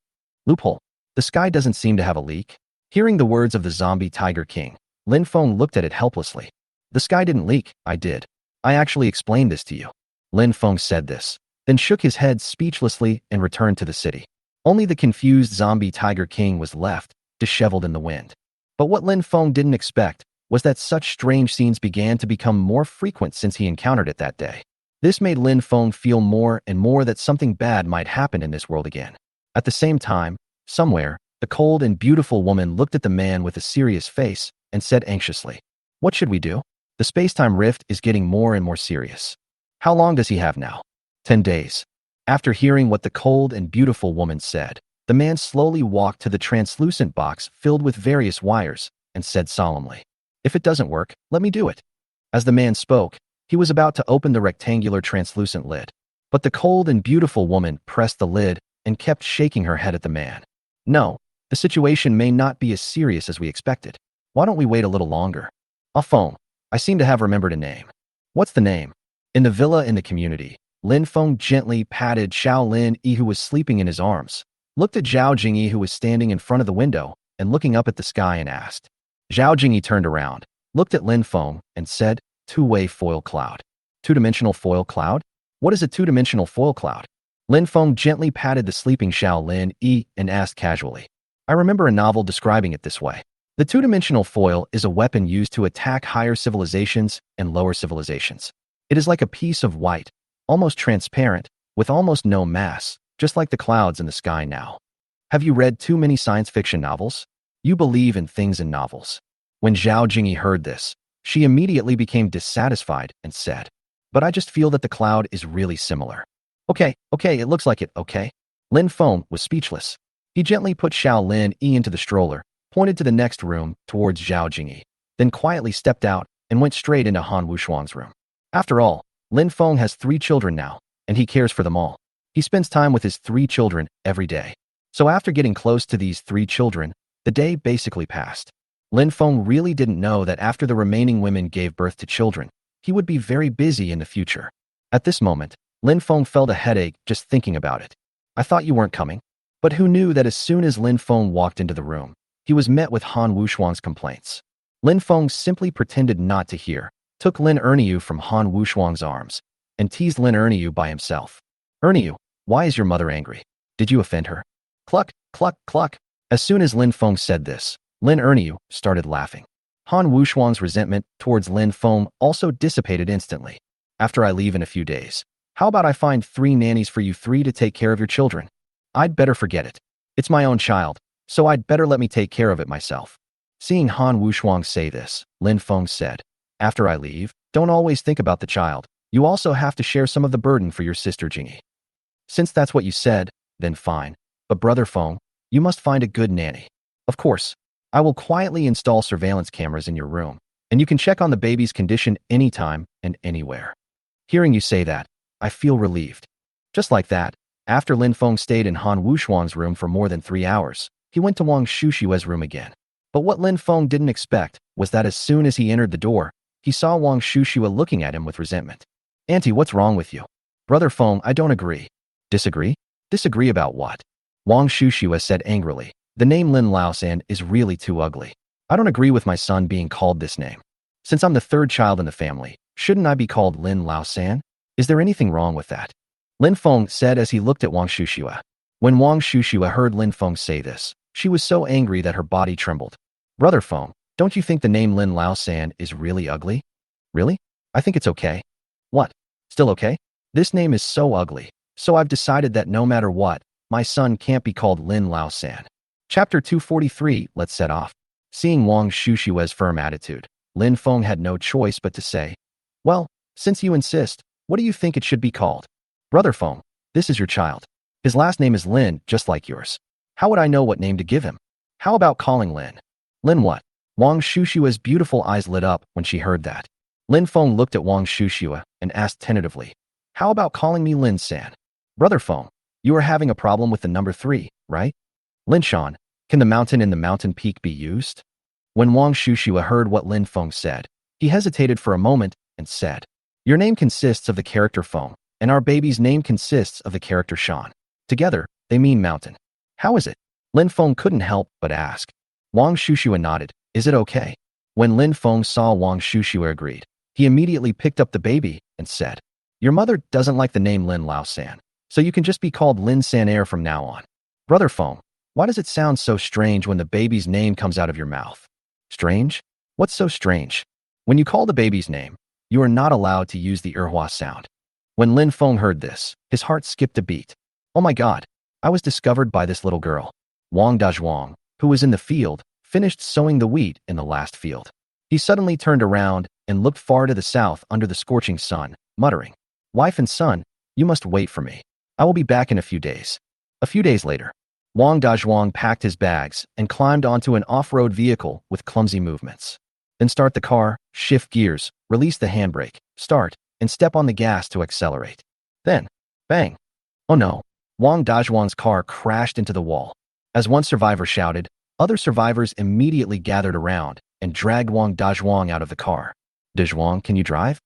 "Loophole? The sky doesn't seem to have a leak." Hearing the words of the zombie tiger king, Lin Feng looked at it helplessly. "The sky didn't leak, I did. I actually explained this to you." Lin Feng said this, then shook his head speechlessly and returned to the city. Only the confused zombie tiger king was left, disheveled in the wind. But what Lin Feng didn't expect was that such strange scenes began to become more frequent since he encountered it that day. This made Lin Feng feel more and more that something bad might happen in this world again. At the same time, somewhere, the cold and beautiful woman looked at the man with a serious face and said anxiously, "What should we do? The space-time rift is getting more and more serious." "How long does he have now?" 10 days. After hearing what the cold and beautiful woman said, the man slowly walked to the translucent box filled with various wires and said solemnly, "If it doesn't work, let me do it." As the man spoke, he was about to open the rectangular translucent lid. But the cold and beautiful woman pressed the lid and kept shaking her head at the man. "No, the situation may not be as serious as we expected. Why don't we wait a little longer?" "Ah Feng, I seem to have remembered a name." "What's the name?" In the villa in the community, Lin Feng gently patted Xiao Lin Yi, who was sleeping in his arms, looked at Zhao Jingyi, who was standing in front of the window and looking up at the sky, and asked. Zhao Jingyi turned around, looked at Lin Feng, and said, "Two-way foil cloud." "Two-dimensional foil cloud? What is a two-dimensional foil cloud?" Lin Feng gently patted the sleeping Xiao Lin Yi and asked casually. "I remember a novel describing it this way. The two-dimensional foil is a weapon used to attack higher civilizations and lower civilizations. It is like a piece of white, almost transparent, with almost no mass, just like the clouds in the sky now." "Have you read too many science fiction novels? You believe in things in novels." When Zhao Jingyi heard this, she immediately became dissatisfied and said, "But I just feel that the cloud is really similar." Okay, it looks like it, okay." Lin Feng was speechless. He gently put Xiao Lin Yi into the stroller, pointed to the next room towards Zhao Jingyi, then quietly stepped out and went straight into Han Wushuang's room. After all, Lin Feng has 3 children now, and he cares for them all. He spends time with his 3 children every day. So after getting close to these 3 children, the day basically passed. Lin Feng really didn't know that after the remaining women gave birth to children, he would be very busy in the future. At this moment, Lin Feng felt a headache just thinking about it. "I thought you weren't coming." But who knew that as soon as Lin Feng walked into the room, he was met with Han Wushuang's complaints. Lin Feng simply pretended not to hear, took Lin Erniu from Han Wushuang's arms, and teased Lin Erniu by himself. "Erniu, why is your mother angry? Did you offend her?" Cluck, cluck, cluck. As soon as Lin Feng said this, Lin Erniu started laughing. Han Wushuang's resentment towards Lin Feng also dissipated instantly. "After I leave in a few days, how about I find 3 nannies for you 3 to take care of your children?" "I'd better forget it. It's my own child, so I'd better let me take care of it myself." Seeing Han Wushuang say this, Lin Feng said, "After I leave, don't always think about the child. You also have to share some of the burden for your sister Jingyi." "Since that's what you said, then fine. But Brother Feng, you must find a good nanny." "Of course. I will quietly install surveillance cameras in your room, and you can check on the baby's condition anytime and anywhere." Hearing you say that, I feel relieved. Just like that, after Lin Feng stayed in Han Wushuang's room for more than 3 hours, he went to Wang Shushue's room again. But what Lin Feng didn't expect was that as soon as he entered the door, he saw Wang Shushue looking at him with resentment. "Auntie, what's wrong with you?" "Brother Feng, I don't agree." "Disagree? Disagree about what?" Wang Shushua said angrily. The name Lin Laosan is really too ugly. I don't agree with my son being called this name. Since I'm the third child in the family, shouldn't I be called Lin Laosan? Is there anything wrong with that? Lin Feng said as he looked at Wang Shushua. When Wang Shushua heard Lin Feng say this, she was so angry that her body trembled. Brother Feng, don't you think the name Lin Laosan is really ugly? Really? I think it's okay. What? Still okay? This name is so ugly, so I've decided that no matter what, my son can't be called Lin Laosan. Chapter 243, let's set off. Seeing Wang Shushua's firm attitude, Lin Feng had no choice but to say, well, since you insist, what do you think it should be called? Brother Feng, this is your child. His last name is Lin, just like yours. How would I know what name to give him? How about calling Lin? Lin what? Wang Shushua's beautiful eyes lit up when she heard that. Lin Feng looked at Wang Shushua and asked tentatively, how about calling me Lin San? Brother Feng, you are having a problem with the number 3, right? Lin Shan, can the mountain in the mountain peak be used? When Wang Shushua heard what Lin Feng said, he hesitated for a moment and said, your name consists of the character Feng, and our baby's name consists of the character Shan. Together, they mean mountain. How is it? Lin Feng couldn't help but ask. Wang Shushua nodded. Is it okay? When Lin Feng saw Wang Shushua agreed, he immediately picked up the baby and said, your mother doesn't like the name Lin Laosan, so you can just be called Lin San Air from now on. Brother Feng, why does it sound so strange when the baby's name comes out of your mouth? Strange? What's so strange? When you call the baby's name, you are not allowed to use the erhua sound. When Lin Feng heard this, his heart skipped a beat. Oh my God, I was discovered by this little girl. Wong Dwang, who was in the field, finished sowing the wheat in the last field. He suddenly turned around and looked far to the south under the scorching sun, muttering, wife and son, you must wait for me. I will be back in a few days. A few days later, Wong Dwang packed his bags and climbed onto an off-road vehicle with clumsy movements. Then start the car, shift gears, release the handbrake, start, and step on the gas to accelerate. Then, bang. Oh no. Wong Dwang's car crashed into the wall. As one survivor shouted, other survivors immediately gathered around and dragged Wong Dwang out of the car. Dwang, can you drive?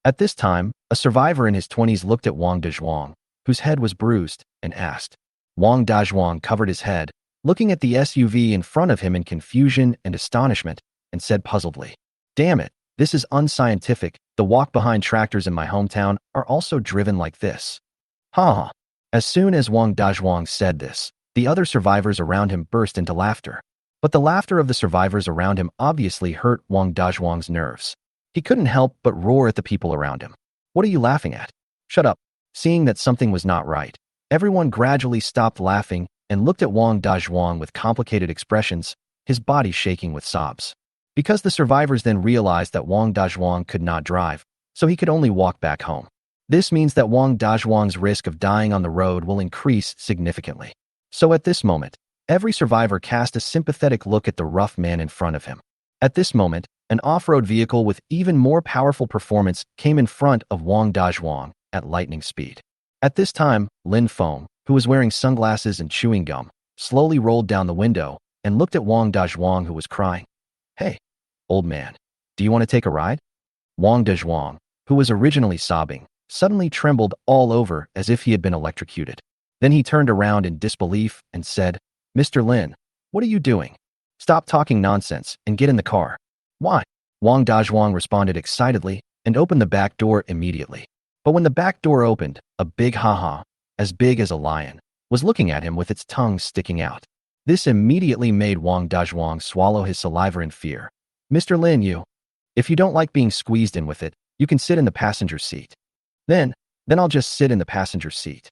At this time, a survivor in his 20s looked at Wong Dwang, whose head was bruised, and asked. Wong Dwang covered his head, looking at the SUV in front of him in confusion and astonishment, and said puzzledly, damn it, this is unscientific. The walk-behind tractors in my hometown are also driven like this. Ha ha. As soon as Wong Dwang said this, the other survivors around him burst into laughter. But the laughter of the survivors around him obviously hurt Wong Dwang's nerves. He couldn't help but roar at the people around him. What are you laughing at? Shut up. Seeing that something was not right, everyone gradually stopped laughing and looked at Wong Dwang with complicated expressions, his body shaking with sobs. Because the survivors then realized that Wong Dwang could not drive, so he could only walk back home. This means that Wong Dwang's risk of dying on the road will increase significantly. So at this moment, every survivor cast a sympathetic look at the rough man in front of him. At this moment, an off-road vehicle with even more powerful performance came in front of Wong Dwang at lightning speed. At this time, Lin Feng, who was wearing sunglasses and chewing gum, slowly rolled down the window and looked at Wong Dwang, who was crying. Hey, old man, do you want to take a ride? Wong Dwang, who was originally sobbing, suddenly trembled all over as if he had been electrocuted. Then he turned around in disbelief and said, Mr. Lin, what are you doing? Stop talking nonsense and get in the car. Why? Wong Dwang responded excitedly and opened the back door immediately. But when the back door opened, a big haha, as big as a lion, was looking at him with its tongue sticking out. This immediately made Wong Dwang swallow his saliva in fear. Mr. Lin, if you don't like being squeezed in with it, you can sit in the passenger seat. Then I'll just sit in the passenger seat.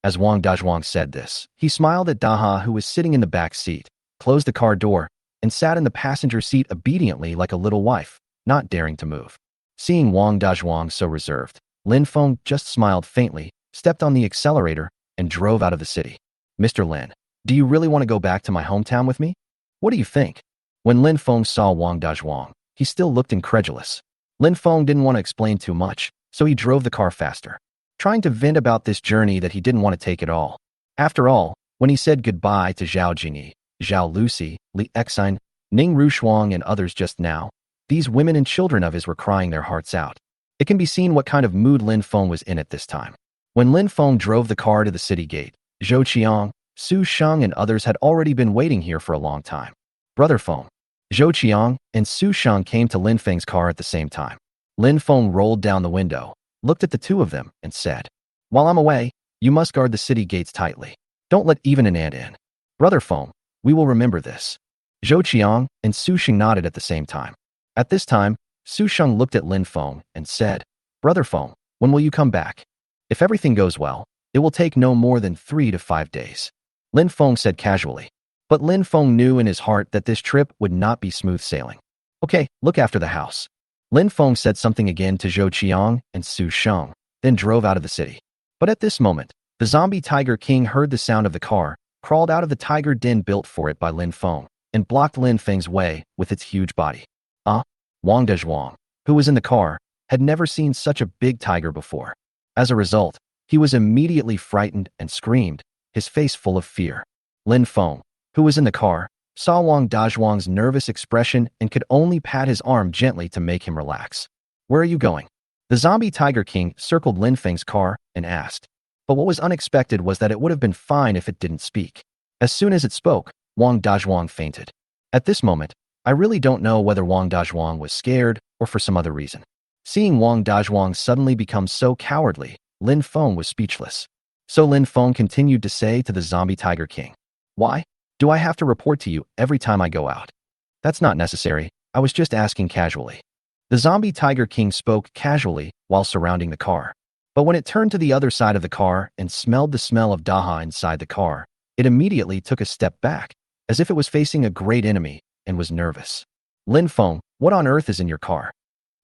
As Wong Dwang said this, he smiled at Daha, who was sitting in the back seat, closed the car door, and sat in the passenger seat obediently like a little wife, not daring to move. Seeing Wong Dwang so reserved, Lin Feng just smiled faintly, stepped on the accelerator, and drove out of the city. Mr. Lin, do you really want to go back to my hometown with me? What do you think? When Lin Feng saw Wong Dwang, he still looked incredulous. Lin Feng didn't want to explain too much, so he drove the car faster, trying to vent about this journey that he didn't want to take at all. After all, when he said goodbye to Zhao Jingyi, Zhao Lucy, Li Exine, Ning Rushuang, and others just now, these women and children of his were crying their hearts out. It can be seen what kind of mood Lin Feng was in at this time. When Lin Feng drove the car to the city gate, Zhou Qiang, Su Sheng and others had already been waiting here for a long time. Brother Feng, Zhou Qiang, and Su Sheng came to Lin Feng's car at the same time. Lin Feng rolled down the window, looked at the two of them, and said, "While I'm away, you must guard the city gates tightly. Don't let even an ant in. Brother Feng, we will remember this." Zhou Qiang and Su Sheng nodded at the same time. At this time, Su Sheng looked at Lin Feng and said, "Brother Feng, when will you come back? If everything goes well, it will take no more than 3 to 5 days." Lin Feng said casually. But Lin Feng knew in his heart that this trip would not be smooth sailing. "Okay, look after the house." Lin Feng said something again to Zhou Qiang and Su Sheng, then drove out of the city. But at this moment, the zombie Tiger King heard the sound of the car, crawled out of the tiger den built for it by Lin Feng, and blocked Lin Feng's way with its huge body. Wong Dwang, who was in the car, had never seen such a big tiger before. As a result, he was immediately frightened and screamed, his face full of fear. Lin Feng, who was in the car, saw Wong Dwang's nervous expression and could only pat his arm gently to make him relax. "Where are you going?" The zombie Tiger King circled Lin Feng's car and asked. But what was unexpected was that it would have been fine if it didn't speak. As soon as it spoke, Wong Dwang fainted. At this moment, I really don't know whether Wong Dwang was scared or for some other reason. Seeing Wong Dwang suddenly become so cowardly, Lin Feng was speechless. So Lin Feng continued to say to the zombie Tiger King, "Why do I have to report to you every time I go out?" "That's not necessary. I was just asking casually." The zombie Tiger King spoke casually while surrounding the car. But when it turned to the other side of the car and smelled the smell of Daha inside the car, it immediately took a step back, as if it was facing a great enemy, and was nervous. "Lin Feng, what on earth is in your car?"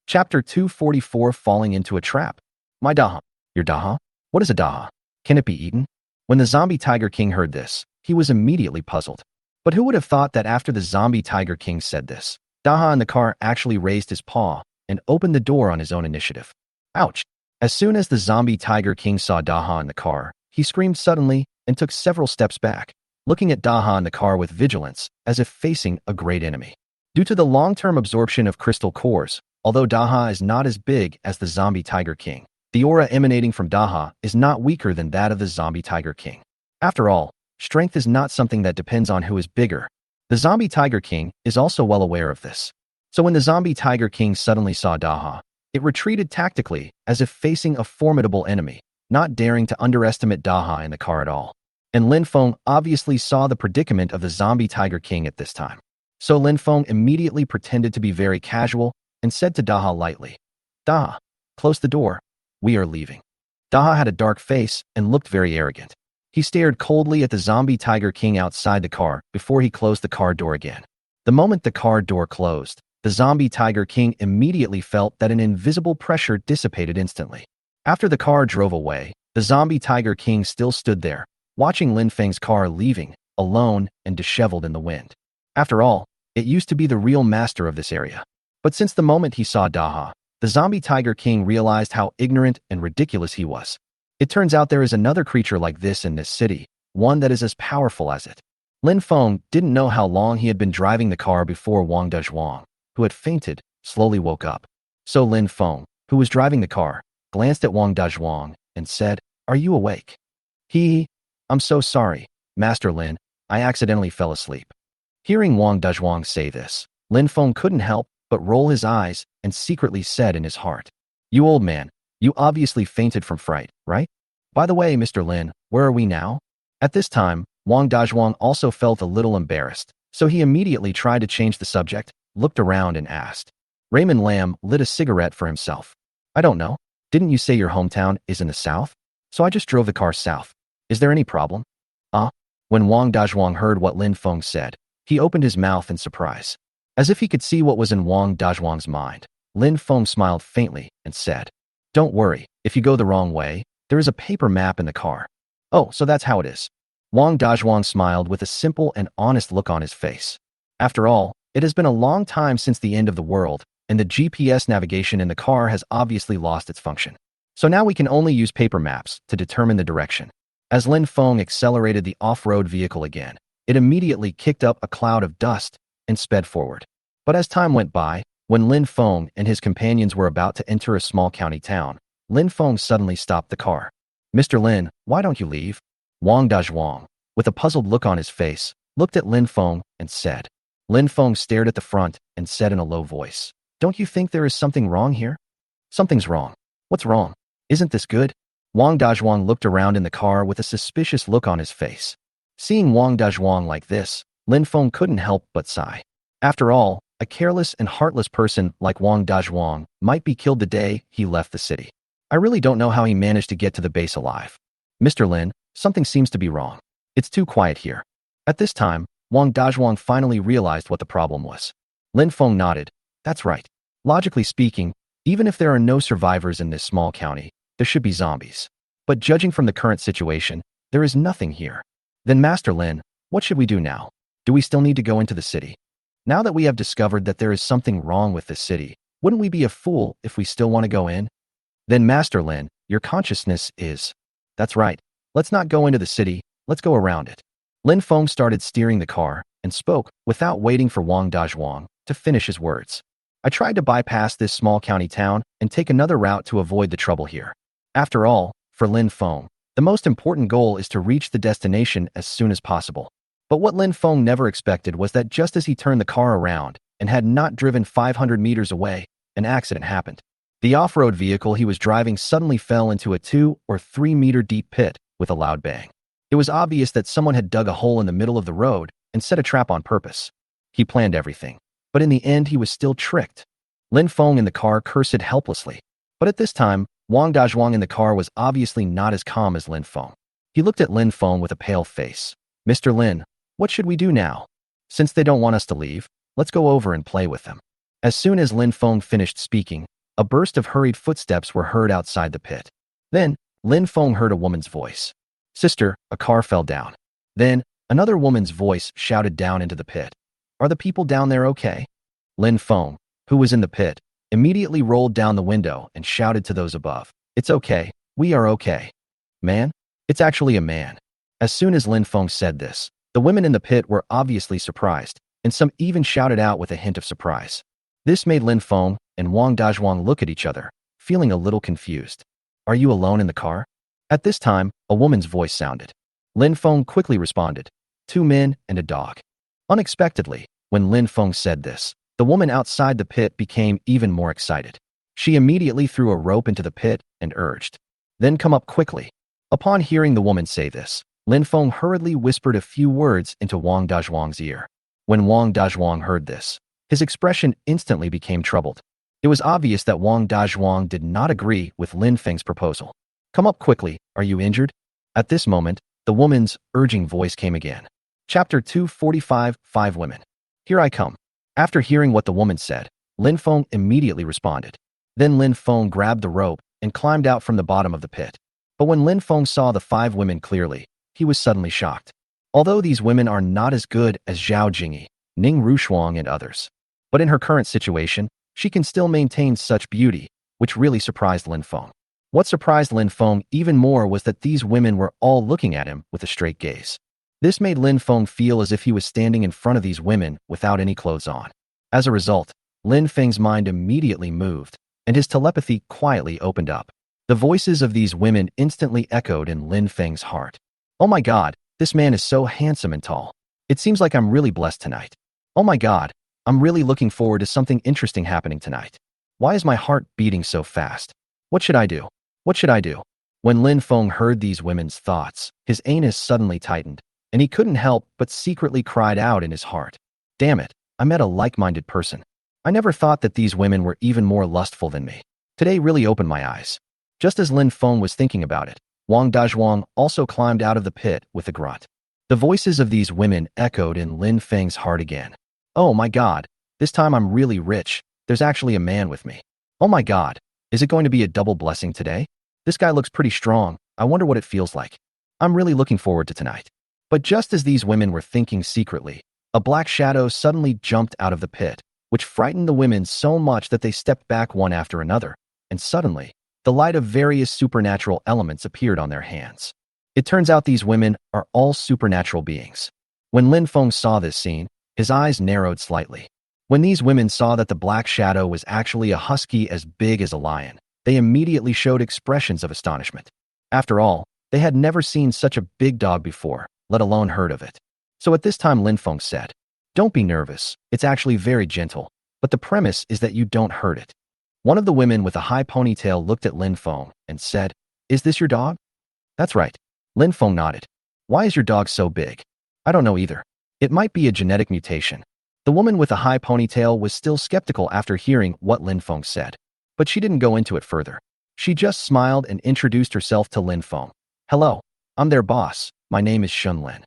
Chapter 244, Falling into a Trap. "My Daha." "Your Daha? What is a Daha? Can it be eaten?" When the zombie Tiger King heard this, he was immediately puzzled. But who would have thought that after the zombie Tiger King said this, Daha in the car actually raised his paw and opened the door on his own initiative. Ouch! As soon as the zombie Tiger King saw Daha in the car, he screamed suddenly and took several steps back, looking at Daha in the car with vigilance, as if facing a great enemy. Due to the long-term absorption of crystal cores, although Daha is not as big as the zombie Tiger King, the aura emanating from Daha is not weaker than that of the zombie Tiger King. After all, strength is not something that depends on who is bigger. The zombie Tiger King is also well aware of this. So when the zombie Tiger King suddenly saw Daha, it retreated tactically as if facing a formidable enemy, not daring to underestimate Daha in the car at all. And Lin Feng obviously saw the predicament of the zombie Tiger King at this time. So Lin Feng immediately pretended to be very casual and said to Daha lightly, "Daha, close the door. We are leaving." Daha had a dark face and looked very arrogant. He stared coldly at the zombie Tiger King outside the car before he closed the car door again. The moment the car door closed, the zombie Tiger King immediately felt that an invisible pressure dissipated instantly. After the car drove away, the zombie Tiger King still stood there, watching Lin Feng's car leaving, alone and disheveled in the wind. After all, it used to be the real master of this area. But since the moment he saw Daha, the zombie Tiger King realized how ignorant and ridiculous he was. It turns out there is another creature like this in this city, one that is as powerful as it. Lin Feng didn't know how long he had been driving the car before Wong Dwang, who had fainted, slowly woke up. So Lin Feng, who was driving the car, glanced at Wong Dwang and said, "Are you awake?" "I'm so sorry, Master Lin, I accidentally fell asleep." Hearing Wong Dwang say this, Lin Feng couldn't help but roll his eyes and secretly said in his heart, "You old man, you obviously fainted from fright, right? By the way, Mr. Lin, where are we now?" At this time, Wong Dwang also felt a little embarrassed, so he immediately tried to change the subject, looked around and asked. Raymond Lam lit a cigarette for himself. "I don't know. Didn't you say your hometown is in the south? So I just drove the car south. Is there any problem?" When Wong Dwang heard what Lin Feng said, he opened his mouth in surprise. As if he could see what was in Wong Dwang's mind, Lin Feng smiled faintly and said, "Don't worry, if you go the wrong way, there is a paper map in the car." "Oh, so that's how it is." Wong Dwang smiled with a simple and honest look on his face. After all, it has been a long time since the end of the world, and the GPS navigation in the car has obviously lost its function. So now we can only use paper maps to determine the direction. As Lin Feng accelerated the off-road vehicle again, it immediately kicked up a cloud of dust and sped forward. But as time went by, when Lin Feng and his companions were about to enter a small county town, Lin Feng suddenly stopped the car. "Mr. Lin, why don't you leave?" Wong Dwang, with a puzzled look on his face, looked at Lin Feng and said. Lin Feng stared at the front and said in a low voice, "Don't you think there is something wrong here?" "Something's wrong. What's wrong? Isn't this good?" Wong Dwang looked around in the car with a suspicious look on his face. Seeing Wong Dwang like this, Lin Feng couldn't help but sigh. After all, a careless and heartless person like Wong Dwang might be killed the day he left the city. I really don't know how he managed to get to the base alive. "Mr. Lin, something seems to be wrong. It's too quiet here." At this time, Wong Dwang finally realized what the problem was. Lin Feng nodded. "That's right. Logically speaking, even if there are no survivors in this small county, there should be zombies. But judging from the current situation, there is nothing here. Then Master Lin, what should we do now? Do we still need to go into the city? Now that we have discovered that there is something wrong with this city, wouldn't we be a fool if we still want to go in?" "Then Master Lin, your consciousness is..." "That's right. Let's not go into the city, let's go around it." Lin Feng started steering the car and spoke without waiting for Wong Dwang to finish his words. "I tried to bypass this small county town and take another route to avoid the trouble here. After all, for Lin Feng, the most important goal is to reach the destination as soon as possible." But what Lin Feng never expected was that just as he turned the car around and had not driven 500 meters away, an accident happened. The off-road vehicle he was driving suddenly fell into a 2 or 3 meter deep pit with a loud bang. It was obvious that someone had dug a hole in the middle of the road and set a trap on purpose. He planned everything, but in the end he was still tricked. Lin Feng in the car cursed helplessly. But at this time, Wong Dwang in the car was obviously not as calm as Lin Feng. He looked at Lin Feng with a pale face. "Mr. Lin, what should we do now? Since they don't want us to leave, let's go over and play with them." As soon as Lin Feng finished speaking, a burst of hurried footsteps were heard outside the pit. Then, Lin Feng heard a woman's voice. "Sister, a car fell down." Then, another woman's voice shouted down into the pit. "Are the people down there okay?" Lin Feng, who was in the pit, immediately rolled down the window and shouted to those above, "It's okay, we are okay." "Man? It's actually a man." As soon as Lin Feng said this, the women in the pit were obviously surprised, and some even shouted out with a hint of surprise. This made Lin Feng and Wong Dwang look at each other, feeling a little confused. "Are you alone in the car?" At this time, a woman's voice sounded. Lin Feng quickly responded, "2 men and a dog." Unexpectedly, when Lin Feng said this, the woman outside the pit became even more excited. She immediately threw a rope into the pit and urged, "Then come up quickly." Upon hearing the woman say this, Lin Feng hurriedly whispered a few words into Wong Dwang's ear. When Wong Dwang heard this, his expression instantly became troubled. It was obvious that Wong Dwang did not agree with Lin Feng's proposal. "Come up quickly, are you injured?" At this moment, the woman's urging voice came again. Chapter 245, 5 Women. "Here I come." After hearing what the woman said, Lin Feng immediately responded. Then Lin Feng grabbed the rope and climbed out from the bottom of the pit. But when Lin Feng saw the 5 women clearly, he was suddenly shocked. Although these women are not as good as Zhao Jingyi, Ning Rushuang, and others, but in her current situation, she can still maintain such beauty, which really surprised Lin Feng. What surprised Lin Feng even more was that these women were all looking at him with a straight gaze. This made Lin Feng feel as if he was standing in front of these women without any clothes on. As a result, Lin Feng's mind immediately moved, and his telepathy quietly opened up. The voices of these women instantly echoed in Lin Feng's heart. "Oh my God, this man is so handsome and tall. It seems like I'm really blessed tonight. Oh my God, I'm really looking forward to something interesting happening tonight. Why is my heart beating so fast? What should I do? What should I do?" When Lin Feng heard these women's thoughts, his anus suddenly tightened, and he couldn't help but secretly cried out in his heart. "Damn it, I met a like-minded person. I never thought that these women were even more lustful than me. Today really opened my eyes." Just as Lin Feng was thinking about it, Wong Dwang also climbed out of the pit with a grunt. The voices of these women echoed in Lin Feng's heart again. "Oh my God, this time I'm really rich. There's actually a man with me. Oh my God, is it going to be a double blessing today? This guy looks pretty strong. I wonder what it feels like. I'm really looking forward to tonight." But just as these women were thinking secretly, a black shadow suddenly jumped out of the pit, which frightened the women so much that they stepped back one after another, and suddenly, the light of various supernatural elements appeared on their hands. It turns out these women are all supernatural beings. When Lin Feng saw this scene, his eyes narrowed slightly. When these women saw that the black shadow was actually a husky as big as a lion, they immediately showed expressions of astonishment. After all, they had never seen such a big dog before, let alone heard of it. So at this time Lin Feng said, "Don't be nervous, it's actually very gentle, but the premise is that you don't hurt it." One of the women with a high ponytail looked at Lin Feng and said, "Is this your dog?" "That's right." Lin Feng nodded. "Why is your dog so big?" "I don't know either. It might be a genetic mutation." The woman with a high ponytail was still skeptical after hearing what Lin Feng said, but she didn't go into it further. She just smiled and introduced herself to Lin Feng. "Hello, I'm their boss. My name is Shun Lin.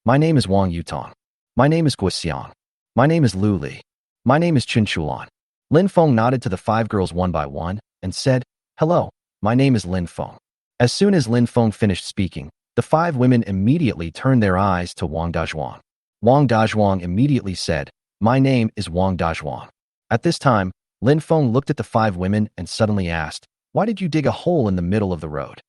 My name is Wang Yutong. My name is Guoxiang. My name is Lu Li. My name is Qin Shulan." Lin Feng nodded to the 5 girls one by one and said, "Hello, my name is Lin Feng." As soon as Lin Feng finished speaking, the 5 women immediately turned their eyes to Wong Dwang. Wong Dwang immediately said, "My name is Wong Dwang." At this time, Lin Feng looked at the 5 women and suddenly asked, "Why did you dig a hole in the middle of the road?"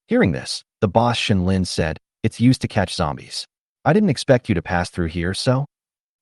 Hearing this, the boss Shin Lin said, "It's used to catch zombies. I didn't expect you to pass through here, so?"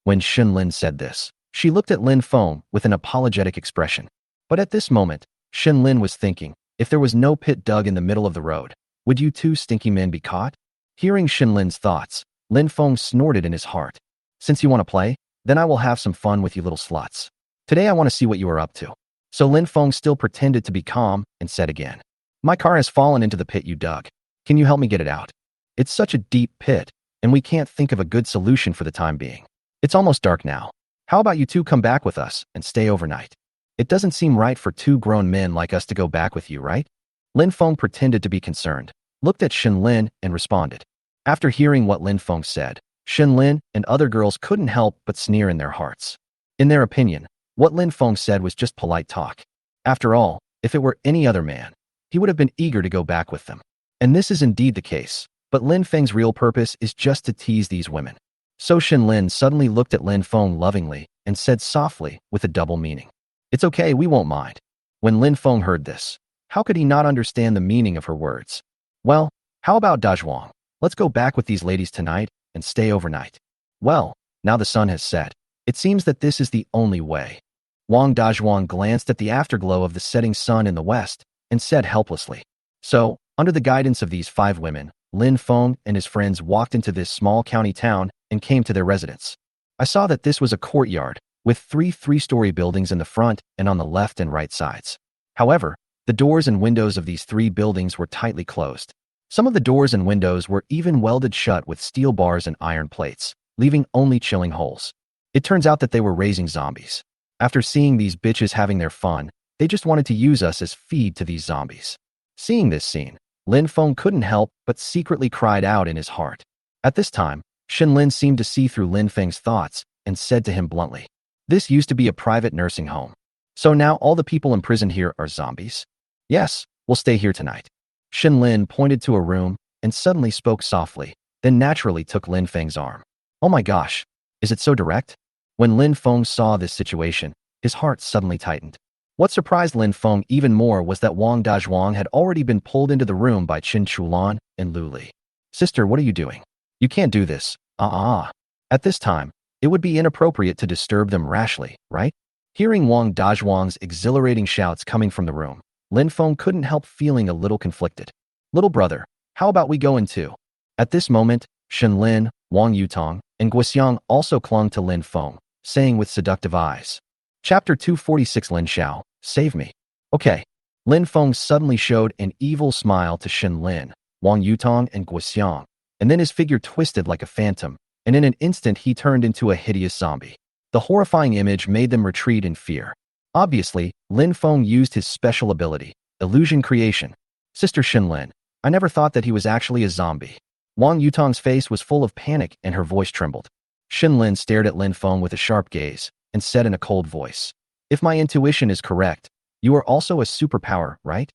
When Shin Lin said this, she looked at Lin Feng with an apologetic expression. But at this moment, Shin Lin was thinking, if there was no pit dug in the middle of the road, would you 2 stinky men be caught? Hearing Shin Lin's thoughts, Lin Feng snorted in his heart. "Since you want to play, then I will have some fun with you little sluts. Today I want to see what you are up to." So Lin Feng still pretended to be calm and said again, "My car has fallen into the pit you dug. Can you help me get it out? It's such a deep pit, and we can't think of a good solution for the time being. It's almost dark now. How about you 2 come back with us and stay overnight? It doesn't seem right for 2 grown men like us to go back with you, right?" Lin Feng pretended to be concerned, looked at Shin Lin and responded. After hearing what Lin Feng said, Shin Lin and other girls couldn't help but sneer in their hearts. In their opinion, what Lin Feng said was just polite talk. After all, if it were any other man, he would have been eager to go back with them. And this is indeed the case, but Lin Feng's real purpose is just to tease these women. So Shin Lin suddenly looked at Lin Feng lovingly and said softly with a double meaning, "It's okay, we won't mind." When Lin Feng heard this, how could he not understand the meaning of her words? "Well, how about Dazhuang? Let's go back with these ladies tonight and stay overnight." Well, now the sun has set. It seems that this is the only way. Wang Dazhuang glanced at the afterglow of the setting sun in the west and said helplessly. So, under the guidance of these 5 women, Lin Feng and his friends walked into this small county town and came to their residence. I saw that this was a courtyard with 3 three-story buildings in the front and on the left and right sides. However, the doors and windows of these 3 buildings were tightly closed. Some of the doors and windows were even welded shut with steel bars and iron plates, leaving only chilling holes. It turns out that they were raising zombies. After seeing these bitches having their fun, they just wanted to use us as feed to these zombies. Seeing this scene, Lin Feng couldn't help but secretly cried out in his heart. At this time, Shin Lin seemed to see through Lin Feng's thoughts and said to him bluntly, "This used to be a private nursing home. So now all the people imprisoned here are zombies?" "Yes, we'll stay here tonight." Shin Lin pointed to a room and suddenly spoke softly, then naturally took Lin Feng's arm. "Oh my gosh, is it so direct?" When Lin Feng saw this situation, his heart suddenly tightened. What surprised Lin Feng even more was that Wang Dazhuang had already been pulled into the room by Qin Shulan and Lu Li. "Sister, what are you doing? You can't do this. At this time, it would be inappropriate to disturb them rashly, right? Hearing Wang Dazhuang's exhilarating shouts coming from the room, Lin Feng couldn't help feeling a little conflicted. "Little brother, how about we go in too?" At this moment, Shen Lin, Wang Yutong, and Guoxiang also clung to Lin Feng, saying with seductive eyes. Chapter 246 Lin Xiao, save me. Okay. Lin Feng suddenly showed an evil smile to Shen Lin, Wang Yutong, and Guoxiang, and then his figure twisted like a phantom, and in an instant he turned into a hideous zombie. The horrifying image made them retreat in fear. Obviously, Lin Feng used his special ability, illusion creation. Sister Shen Lin, I never thought that he was actually a zombie. Wang Yutong's face was full of panic and her voice trembled. Shen Lin stared at Lin Feng with a sharp gaze and said in a cold voice, "If my intuition is correct, you are also a superpower, right?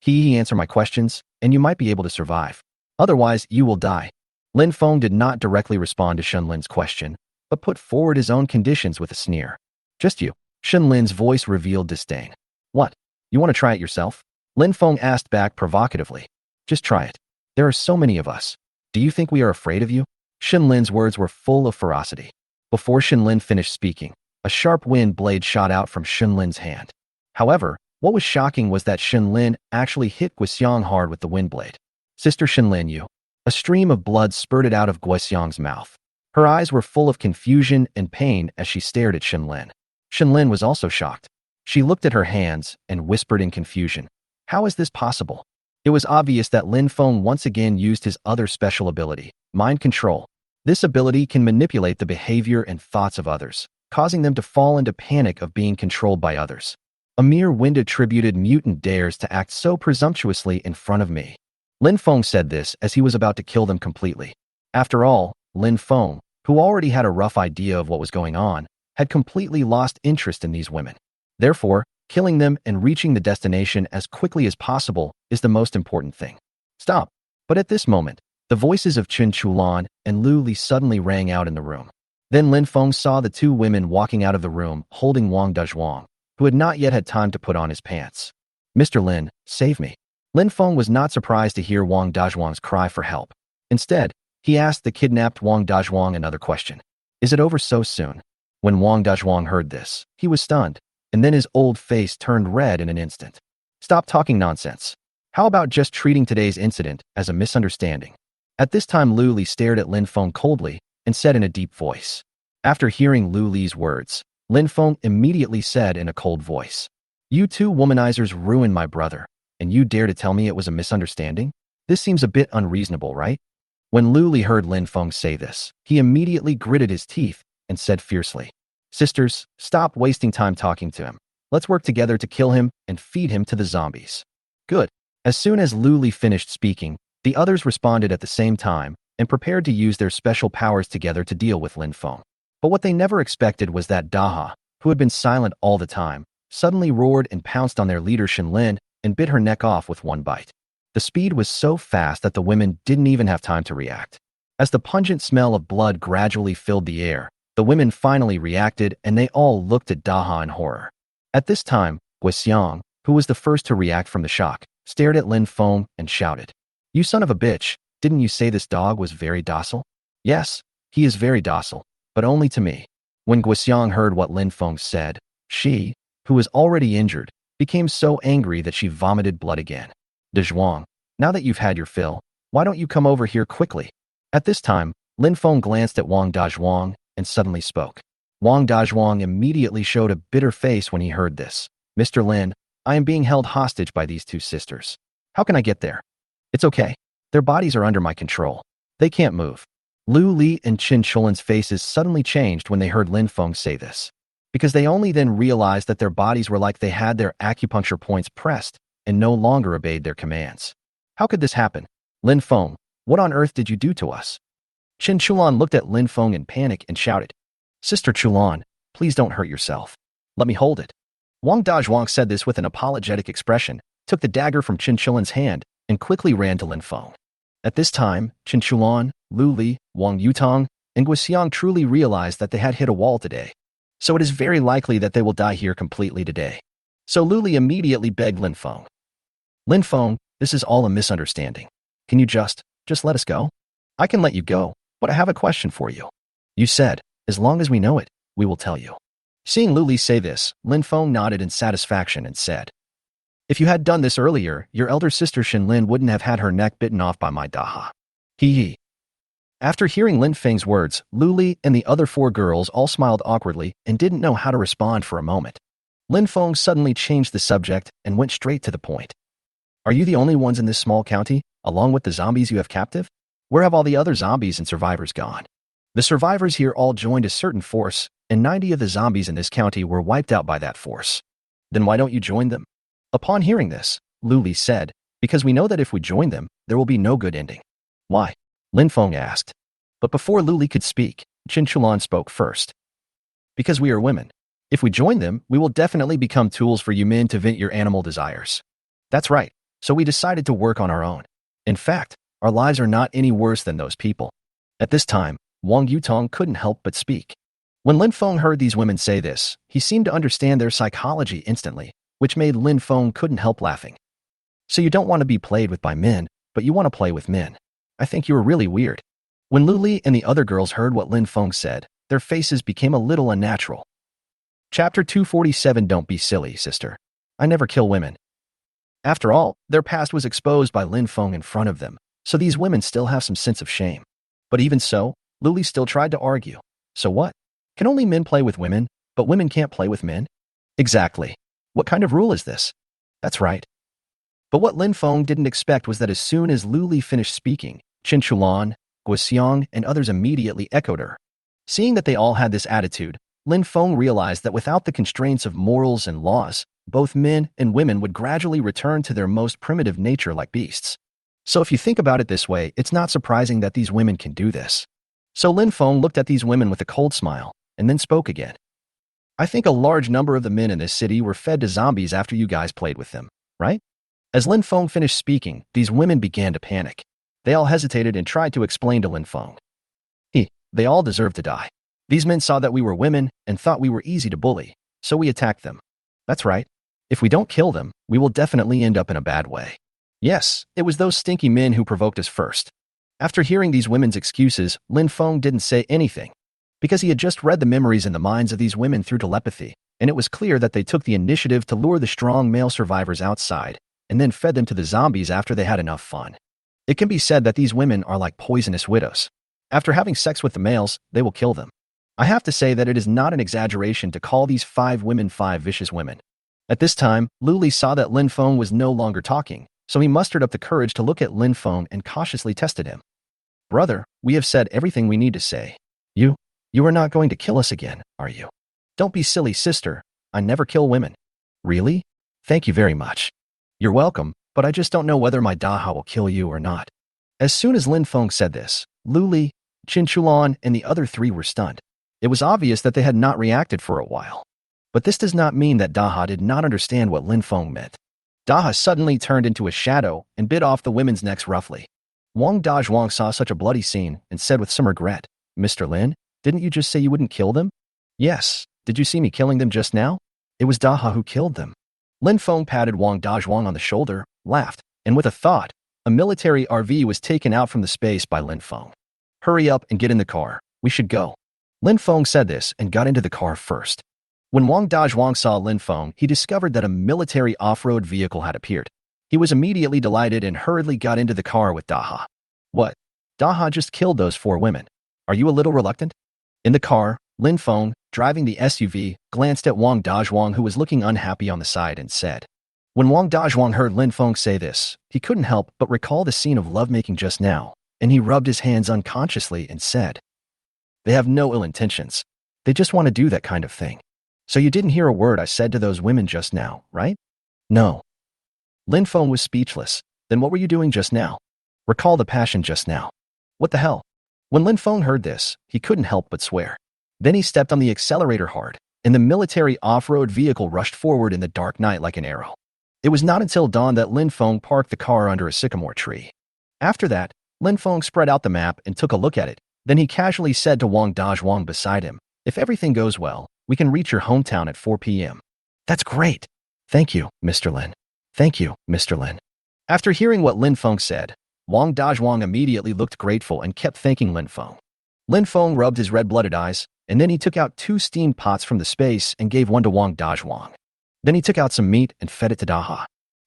He answer my questions, and you might be able to survive. Otherwise, you will die." Lin Feng did not directly respond to Shen Lin's question, but put forward his own conditions with a sneer. "Just you." Shen Lin's voice revealed disdain. "What? You want to try it yourself?" Lin Feng asked back provocatively. "Just try it. There are so many of us. Do you think we are afraid of you?" Shen Lin's words were full of ferocity. Before Shen Lin finished speaking, a sharp wind blade shot out from Shen Lin's hand. However, what was shocking was that Shen Lin actually hit Guoxiang hard with the wind blade. "Sister Shen Lin, you." A A stream of blood spurted out of Guoxiang's mouth. Her eyes were full of confusion and pain as she stared at Shenlin. Shenlin was also shocked. She looked at her hands and whispered in confusion, "How is this possible?" It was obvious that Lin Feng once again used his other special ability, mind control. This ability can manipulate the behavior and thoughts of others, causing them to fall into panic of being controlled by others. A mere wind-attributed mutant dares to act so presumptuously in front of me. Lin Feng said this as he was about to kill them completely. After all, Lin Feng, who already had a rough idea of what was going on, had completely lost interest in these women. Therefore, killing them and reaching the destination as quickly as possible is the most important thing. Stop. But at this moment, the voices of Chen Chulan and Lu Li suddenly rang out in the room. Then Lin Feng saw the two women walking out of the room holding Wong Dwang, who had not yet had time to put on his pants. "Mr. Lin, save me." Lin Feng was not surprised to hear Wong Dwang's cry for help. Instead, he asked the kidnapped Wong Dwang another question. "Is it over so soon?" When Wong Dwang heard this, he was stunned, and then his old face turned red in an instant. "Stop talking nonsense. How about just treating today's incident as a misunderstanding?" At this time, Lu Li stared at Lin Feng coldly and said in a deep voice. After hearing Lu Li's words, Lin Feng immediately said in a cold voice, "You two womanizers ruined my brother, and you dare to tell me it was a misunderstanding? This seems a bit unreasonable, right?" When Lu Li heard Lin Feng say this, he immediately gritted his teeth and said fiercely, "Sisters, stop wasting time talking to him. Let's work together to kill him and feed him to the zombies." Good. As soon as Lu Li finished speaking, the others responded at the same time and prepared to use their special powers together to deal with Lin Feng. But what they never expected was that Daha, who had been silent all the time, suddenly roared and pounced on their leader Shenlin and bit her neck off with one bite. The speed was so fast that the women didn't even have time to react. As the pungent smell of blood gradually filled the air, the women finally reacted and they all looked at Daha in horror. At this time, Guoxiang, who was the first to react from the shock, stared at Lin Feng and shouted, "You son of a bitch, didn't you say this dog was very docile?" "Yes, he is very docile, but only to me." When Guoxiang heard what Lin Feng said, she, who was already injured, became so angry that she vomited blood again. "Dezhuang, now that you've had your fill, why don't you come over here quickly?" At this time, Lin Feng glanced at Wong Dwang and suddenly spoke. Wong Dwang immediately showed a bitter face when he heard this. "Mr. Lin, I am being held hostage by these two sisters. How can I get there?" "It's okay. Their bodies are under my control. They can't move." Lu Li and Chen Chulan's faces suddenly changed when they heard Lin Feng say this, because they only then realized that their bodies were like they had their acupuncture points pressed and no longer obeyed their commands. How could this happen? "Lin Feng, what on earth did you do to us?" Chen Chulan looked at Lin Feng in panic and shouted, "Sister Chulan, please don't hurt yourself. Let me hold it." Wong Dwang said this with an apologetic expression, took the dagger from Chen Chulan's hand, and quickly ran to Lin Feng. At this time, Chen Chulan, Lu Li, Wang Yutong, and Guoxiang truly realized that they had hit a wall today. So it is very likely that they will die here completely today. So Lu Li immediately begged Lin Feng. "Lin Feng, this is all a misunderstanding. Can you just let us go?" "I can let you go, but I have a question for you." "You said, as long as we know it, we will tell you." Seeing Lu Li say this, Lin Feng nodded in satisfaction and said, "If you had done this earlier, your elder sister Shenlin wouldn't have had her neck bitten off by my Daha." Hee hee. After hearing Lin Feng's words, Lu Li and the other four girls all smiled awkwardly and didn't know how to respond for a moment. Lin Feng suddenly changed the subject and went straight to the point. "Are you the only ones in this small county, along with the zombies you have captive? Where have all the other zombies and survivors gone?" "The survivors here all joined a certain force, and 90 of the zombies in this county were wiped out by that force." "Then why don't you join them?" Upon hearing this, Lu Li said, "Because we know that if we join them, there will be no good ending." "Why?" Lin Feng asked. But before Lu Li could speak, Chen Chulan spoke first. "Because we are women. If we join them, we will definitely become tools for you men to vent your animal desires." "That's right. So we decided to work on our own. In fact, our lives are not any worse than those people." At this time, Wang Yutong couldn't help but speak. When Lin Feng heard these women say this, he seemed to understand their psychology instantly, which made Lin Feng couldn't help laughing. "So you don't want to be played with by men, but you want to play with men. I think you were really weird." When Lu Li and the other girls heard what Lin Feng said, their faces became a little unnatural. Chapter 247. Don't be silly, sister. I never kill women. After all, their past was exposed by Lin Feng in front of them, so these women still have some sense of shame. But even so, Luli still tried to argue. So what? Can only men play with women, but women can't play with men? Exactly. What kind of rule is this? That's right. But what Lin Feng didn't expect was that as soon as Luli finished speaking, Chen Chulan, Guoxiang, and others immediately echoed her. Seeing that they all had this attitude, Lin Feng realized that without the constraints of morals and laws, both men and women would gradually return to their most primitive nature like beasts. So if you think about it this way, it's not surprising that these women can do this. So Lin Feng looked at these women with a cold smile, and then spoke again. I think a large number of the men in this city were fed to zombies after you guys played with them, right? As Lin Feng finished speaking, these women began to panic. They all hesitated and tried to explain to Lin Feng. They all deserve to die. These men saw that we were women and thought we were easy to bully, so we attacked them. That's right. If we don't kill them, we will definitely end up in a bad way. Yes, it was those stinky men who provoked us first. After hearing these women's excuses, Lin Feng didn't say anything, because he had just read the memories in the minds of these women through telepathy, and it was clear that they took the initiative to lure the strong male survivors outside, and then fed them to the zombies after they had enough fun. It can be said that these women are like poisonous widows. After having sex with the males, they will kill them. I have to say that it is not an exaggeration to call these 5 women 5 vicious women. At this time, Luli saw that Lin Feng was no longer talking, so he mustered up the courage to look at Lin Feng and cautiously tested him. Brother, we have said everything we need to say. You are not going to kill us again, are you? Don't be silly, sister. I never kill women. Really? Thank you very much. You're welcome, but I just don't know whether my Daha will kill you or not. As soon as Lin Feng said this, Luli, Qin Chulan, and the other 3 were stunned. It was obvious that they had not reacted for a while. But this does not mean that Daha did not understand what Lin Feng meant. Daha suddenly turned into a shadow and bit off the women's necks roughly. Wong Dwang saw such a bloody scene and said with some regret, Mr. Lin, didn't you just say you wouldn't kill them? Yes. Did you see me killing them just now? It was Daha who killed them. Lin Feng patted Wong Dwang on the shoulder, laughed, and with a thought, a military RV was taken out from the space by Lin Feng. Hurry up and get in the car. We should go. Lin Feng said this and got into the car first. When Wong Dwang saw Lin Feng, he discovered that a military off-road vehicle had appeared. He was immediately delighted and hurriedly got into the car with Daha. What? Daha just killed those 4 women. Are you a little reluctant? In the car, Lin Feng, driving the SUV, glanced at Wong Dwang, who was looking unhappy on the side, and said. When Wong Dwang heard Lin Feng say this, he couldn't help but recall the scene of lovemaking just now, and he rubbed his hands unconsciously and said, They have no ill intentions. They just want to do that kind of thing. So you didn't hear a word I said to those women just now, right? No. Lin Feng was speechless. Then what were you doing just now? Recall the passion just now. What the hell? When Lin Feng heard this, he couldn't help but swear. Then he stepped on the accelerator hard, and the military off-road vehicle rushed forward in the dark night like an arrow. It was not until dawn that Lin Feng parked the car under a sycamore tree. After that, Lin Feng spread out the map and took a look at it. Then he casually said to Wong Dwang beside him, If everything goes well, we can reach your hometown at 4 p.m. That's great. Thank you, Mr. Lin. Thank you, Mr. Lin. After hearing what Lin Feng said, Wong Dwang immediately looked grateful and kept thanking Lin Feng. Lin Feng rubbed his red-blooded eyes, and then he took out 2 steamed pots from the space and gave one to Wong Dwang. Then he took out some meat and fed it to Daha.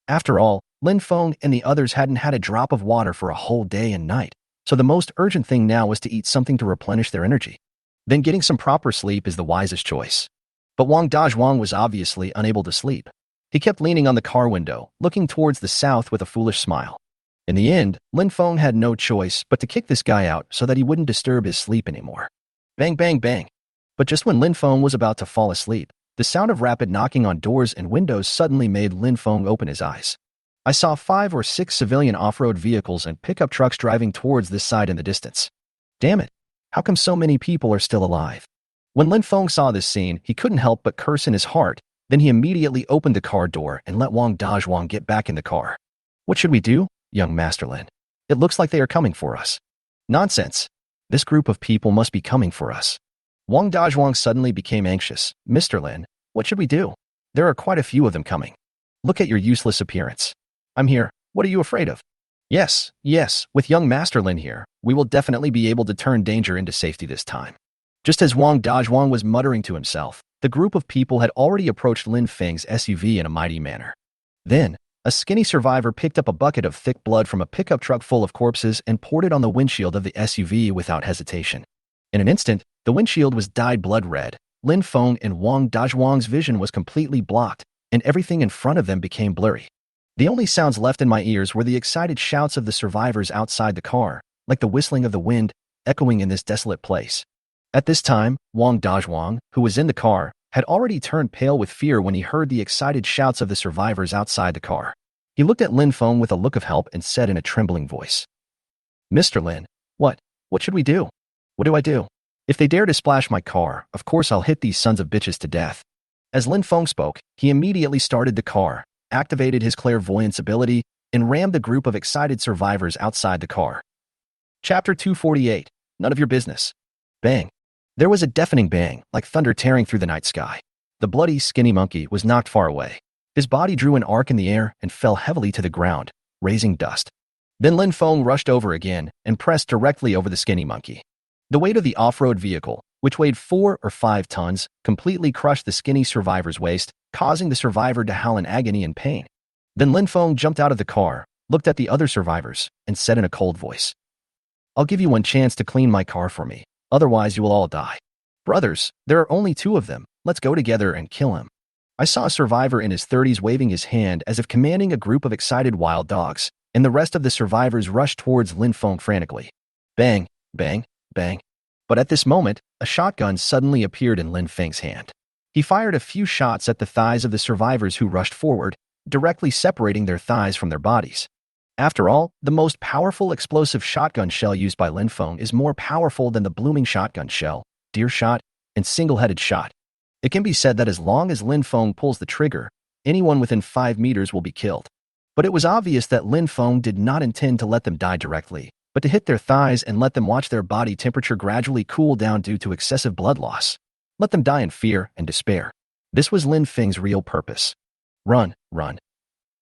After all, Lin Feng and the others hadn't had a drop of water for a whole day and night, so the most urgent thing now was to eat something to replenish their energy. Then getting some proper sleep is the wisest choice. But Wong Dwang was obviously unable to sleep. He kept leaning on the car window, looking towards the south with a foolish smile. In the end, Lin Feng had no choice but to kick this guy out so that he wouldn't disturb his sleep anymore. Bang, bang, bang. But just when Lin Feng was about to fall asleep, the sound of rapid knocking on doors and windows suddenly made Lin Feng open his eyes. I saw 5 or 6 civilian off-road vehicles and pickup trucks driving towards this side in the distance. Damn it. How come so many people are still alive? When Lin Feng saw this scene, he couldn't help but curse in his heart. Then he immediately opened the car door and let Wong Dwang get back in the car. What should we do, young Master Lin? It looks like they are coming for us. Nonsense. This group of people must be coming for us. Wong Dwang suddenly became anxious. Mr. Lin, what should we do? There are quite a few of them coming. Look at your useless appearance. I'm here. What are you afraid of? Yes, with young Master Lin here, we will definitely be able to turn danger into safety this time. Just as Wong Dwang was muttering to himself, the group of people had already approached Lin Feng's SUV in a mighty manner. Then, A skinny survivor picked up a bucket of thick blood from a pickup truck full of corpses and poured it on the windshield of the SUV without hesitation. In an instant, the windshield was dyed blood red. Lin Feng and Wong Dwang's vision was completely blocked, and everything in front of them became blurry. The only sounds left in my ears were the excited shouts of the survivors outside the car, like the whistling of the wind, echoing in this desolate place. At this time, Wong Dwang, who was in the car, had already turned pale with fear when he heard the excited shouts of the survivors outside the car. He looked at Lin Feng with a look of help and said in a trembling voice, "Mr. Lin, what should we do? What do I do? If they dare to splash my car, of course I'll hit these sons of bitches to death." As Lin Feng spoke, he immediately started the car, activated his clairvoyance ability, and rammed the group of excited survivors outside the car. Chapter 248. None of your business. Bang. There was a deafening bang, like thunder tearing through the night sky. The bloody, skinny monkey was knocked far away. His body drew an arc in the air and fell heavily to the ground, raising dust. Then Lin Feng rushed over again and pressed directly over the skinny monkey. The weight of the off-road vehicle, which weighed 4 or 5 tons, completely crushed the skinny survivor's waist, causing the survivor to howl in agony and pain. Then Lin Feng jumped out of the car, looked at the other survivors, and said in a cold voice, "I'll give you one chance to clean my car for me. Otherwise, you will all die. Brothers, there are only 2 of them. Let's go together and kill him." I saw a survivor in his 30s waving his hand as if commanding a group of excited wild dogs, and the rest of the survivors rushed towards Lin Feng frantically. Bang, bang, bang. But at this moment, a shotgun suddenly appeared in Lin Feng's hand. He fired a few shots at the thighs of the survivors who rushed forward, directly separating their thighs from their bodies. After all, the most powerful explosive shotgun shell used by Lin Feng is more powerful than the blooming shotgun shell, deer shot, and single-headed shot. It can be said that as long as Lin Feng pulls the trigger, anyone within 5 meters will be killed. But it was obvious that Lin Feng did not intend to let them die directly, but to hit their thighs and let them watch their body temperature gradually cool down due to excessive blood loss. Let them die in fear and despair. This was Lin Feng's real purpose. Run, run.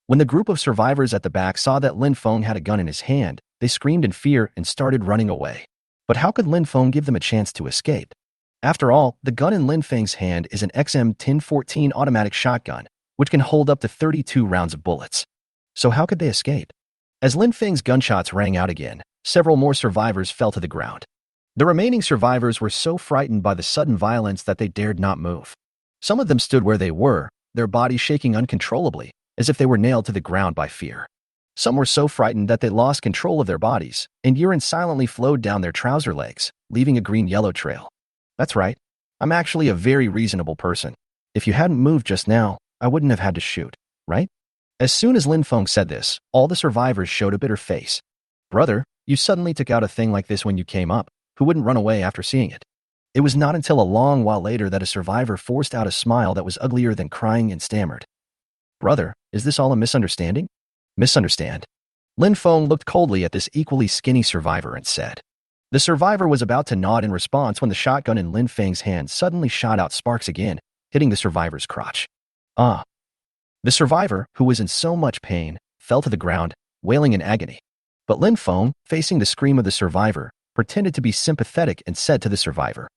When the group of survivors at the back saw that Lin Feng had a gun in his hand, they screamed in fear and started running away. But how could Lin Feng give them a chance to escape? After all, the gun in Lin Feng's hand is an XM-1014 automatic shotgun, which can hold up to 32 rounds of bullets. So how could they escape? As Lin Feng's gunshots rang out again, several more survivors fell to the ground. The remaining survivors were so frightened by the sudden violence that they dared not move. Some of them stood where they were, their bodies shaking uncontrollably, as if they were nailed to the ground by fear. Some were so frightened that they lost control of their bodies, and urine silently flowed down their trouser legs, leaving a green-yellow trail. That's right. I'm actually a very reasonable person. If you hadn't moved just now, I wouldn't have had to shoot, right? As soon as Lin Feng said this, all the survivors showed a bitter face. Brother, you suddenly took out a thing like this when you came up. Who wouldn't run away after seeing it? It was not until a long while later that a survivor forced out a smile that was uglier than crying and stammered. Brother, is this all a misunderstanding? Misunderstand? Lin Feng looked coldly at this equally skinny survivor and said. The survivor was about to nod in response when the shotgun in Lin Feng's hand suddenly shot out sparks again, hitting the survivor's crotch. Ah! The survivor, who was in so much pain, fell to the ground, wailing in agony. But Lin Feng, facing the scream of the survivor, pretended to be sympathetic and said to the survivor,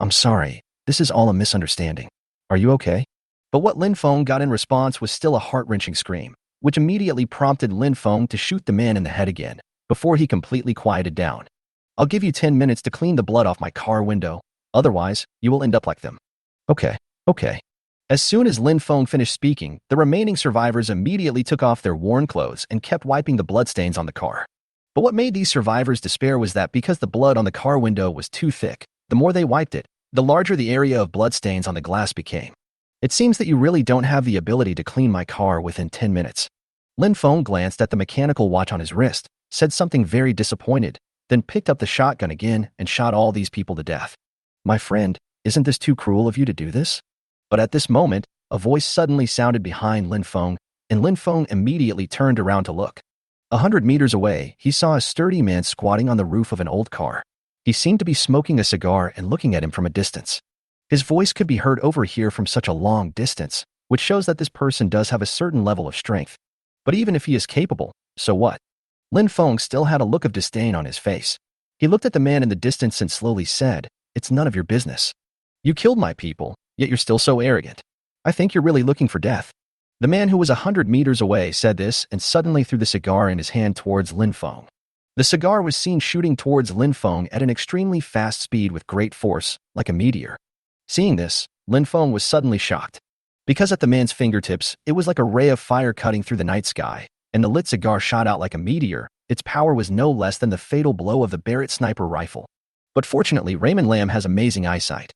"I'm sorry, this is all a misunderstanding. Are you okay?" But what Lin Feng got in response was still a heart-wrenching scream, which immediately prompted Lin Feng to shoot the man in the head again, before he completely quieted down. "I'll give you 10 minutes to clean the blood off my car window, otherwise, you will end up like them." Okay. As soon as Lin Feng finished speaking, the remaining survivors immediately took off their worn clothes and kept wiping the bloodstains on the car. But what made these survivors despair was that because the blood on the car window was too thick, the more they wiped it, the larger the area of bloodstains on the glass became. "It seems that you really don't have the ability to clean my car within 10 minutes. Lin Feng glanced at the mechanical watch on his wrist, said something very disappointed, then picked up the shotgun again and shot all these people to death. "My friend, isn't this too cruel of you to do this?" But at this moment, a voice suddenly sounded behind Lin Feng, and Lin Feng immediately turned around to look. 100 meters away, he saw a sturdy man squatting on the roof of an old car. He seemed to be smoking a cigar and looking at him from a distance. His voice could be heard over here from such a long distance, which shows that this person does have a certain level of strength. But even if he is capable, so what? Lin Feng still had a look of disdain on his face. He looked at the man in the distance and slowly said, "It's none of your business. You killed my people, yet you're still so arrogant. I think you're really looking for death." The man who was 100 meters away said this and suddenly threw the cigar in his hand towards Lin Feng. The cigar was seen shooting towards Lin Feng at an extremely fast speed with great force, like a meteor. Seeing this, Lin Feng was suddenly shocked. Because at the man's fingertips, it was like a ray of fire cutting through the night sky, and the lit cigar shot out like a meteor. Its power was no less than the fatal blow of the Barrett sniper rifle. But fortunately, Raymond Lam has amazing eyesight.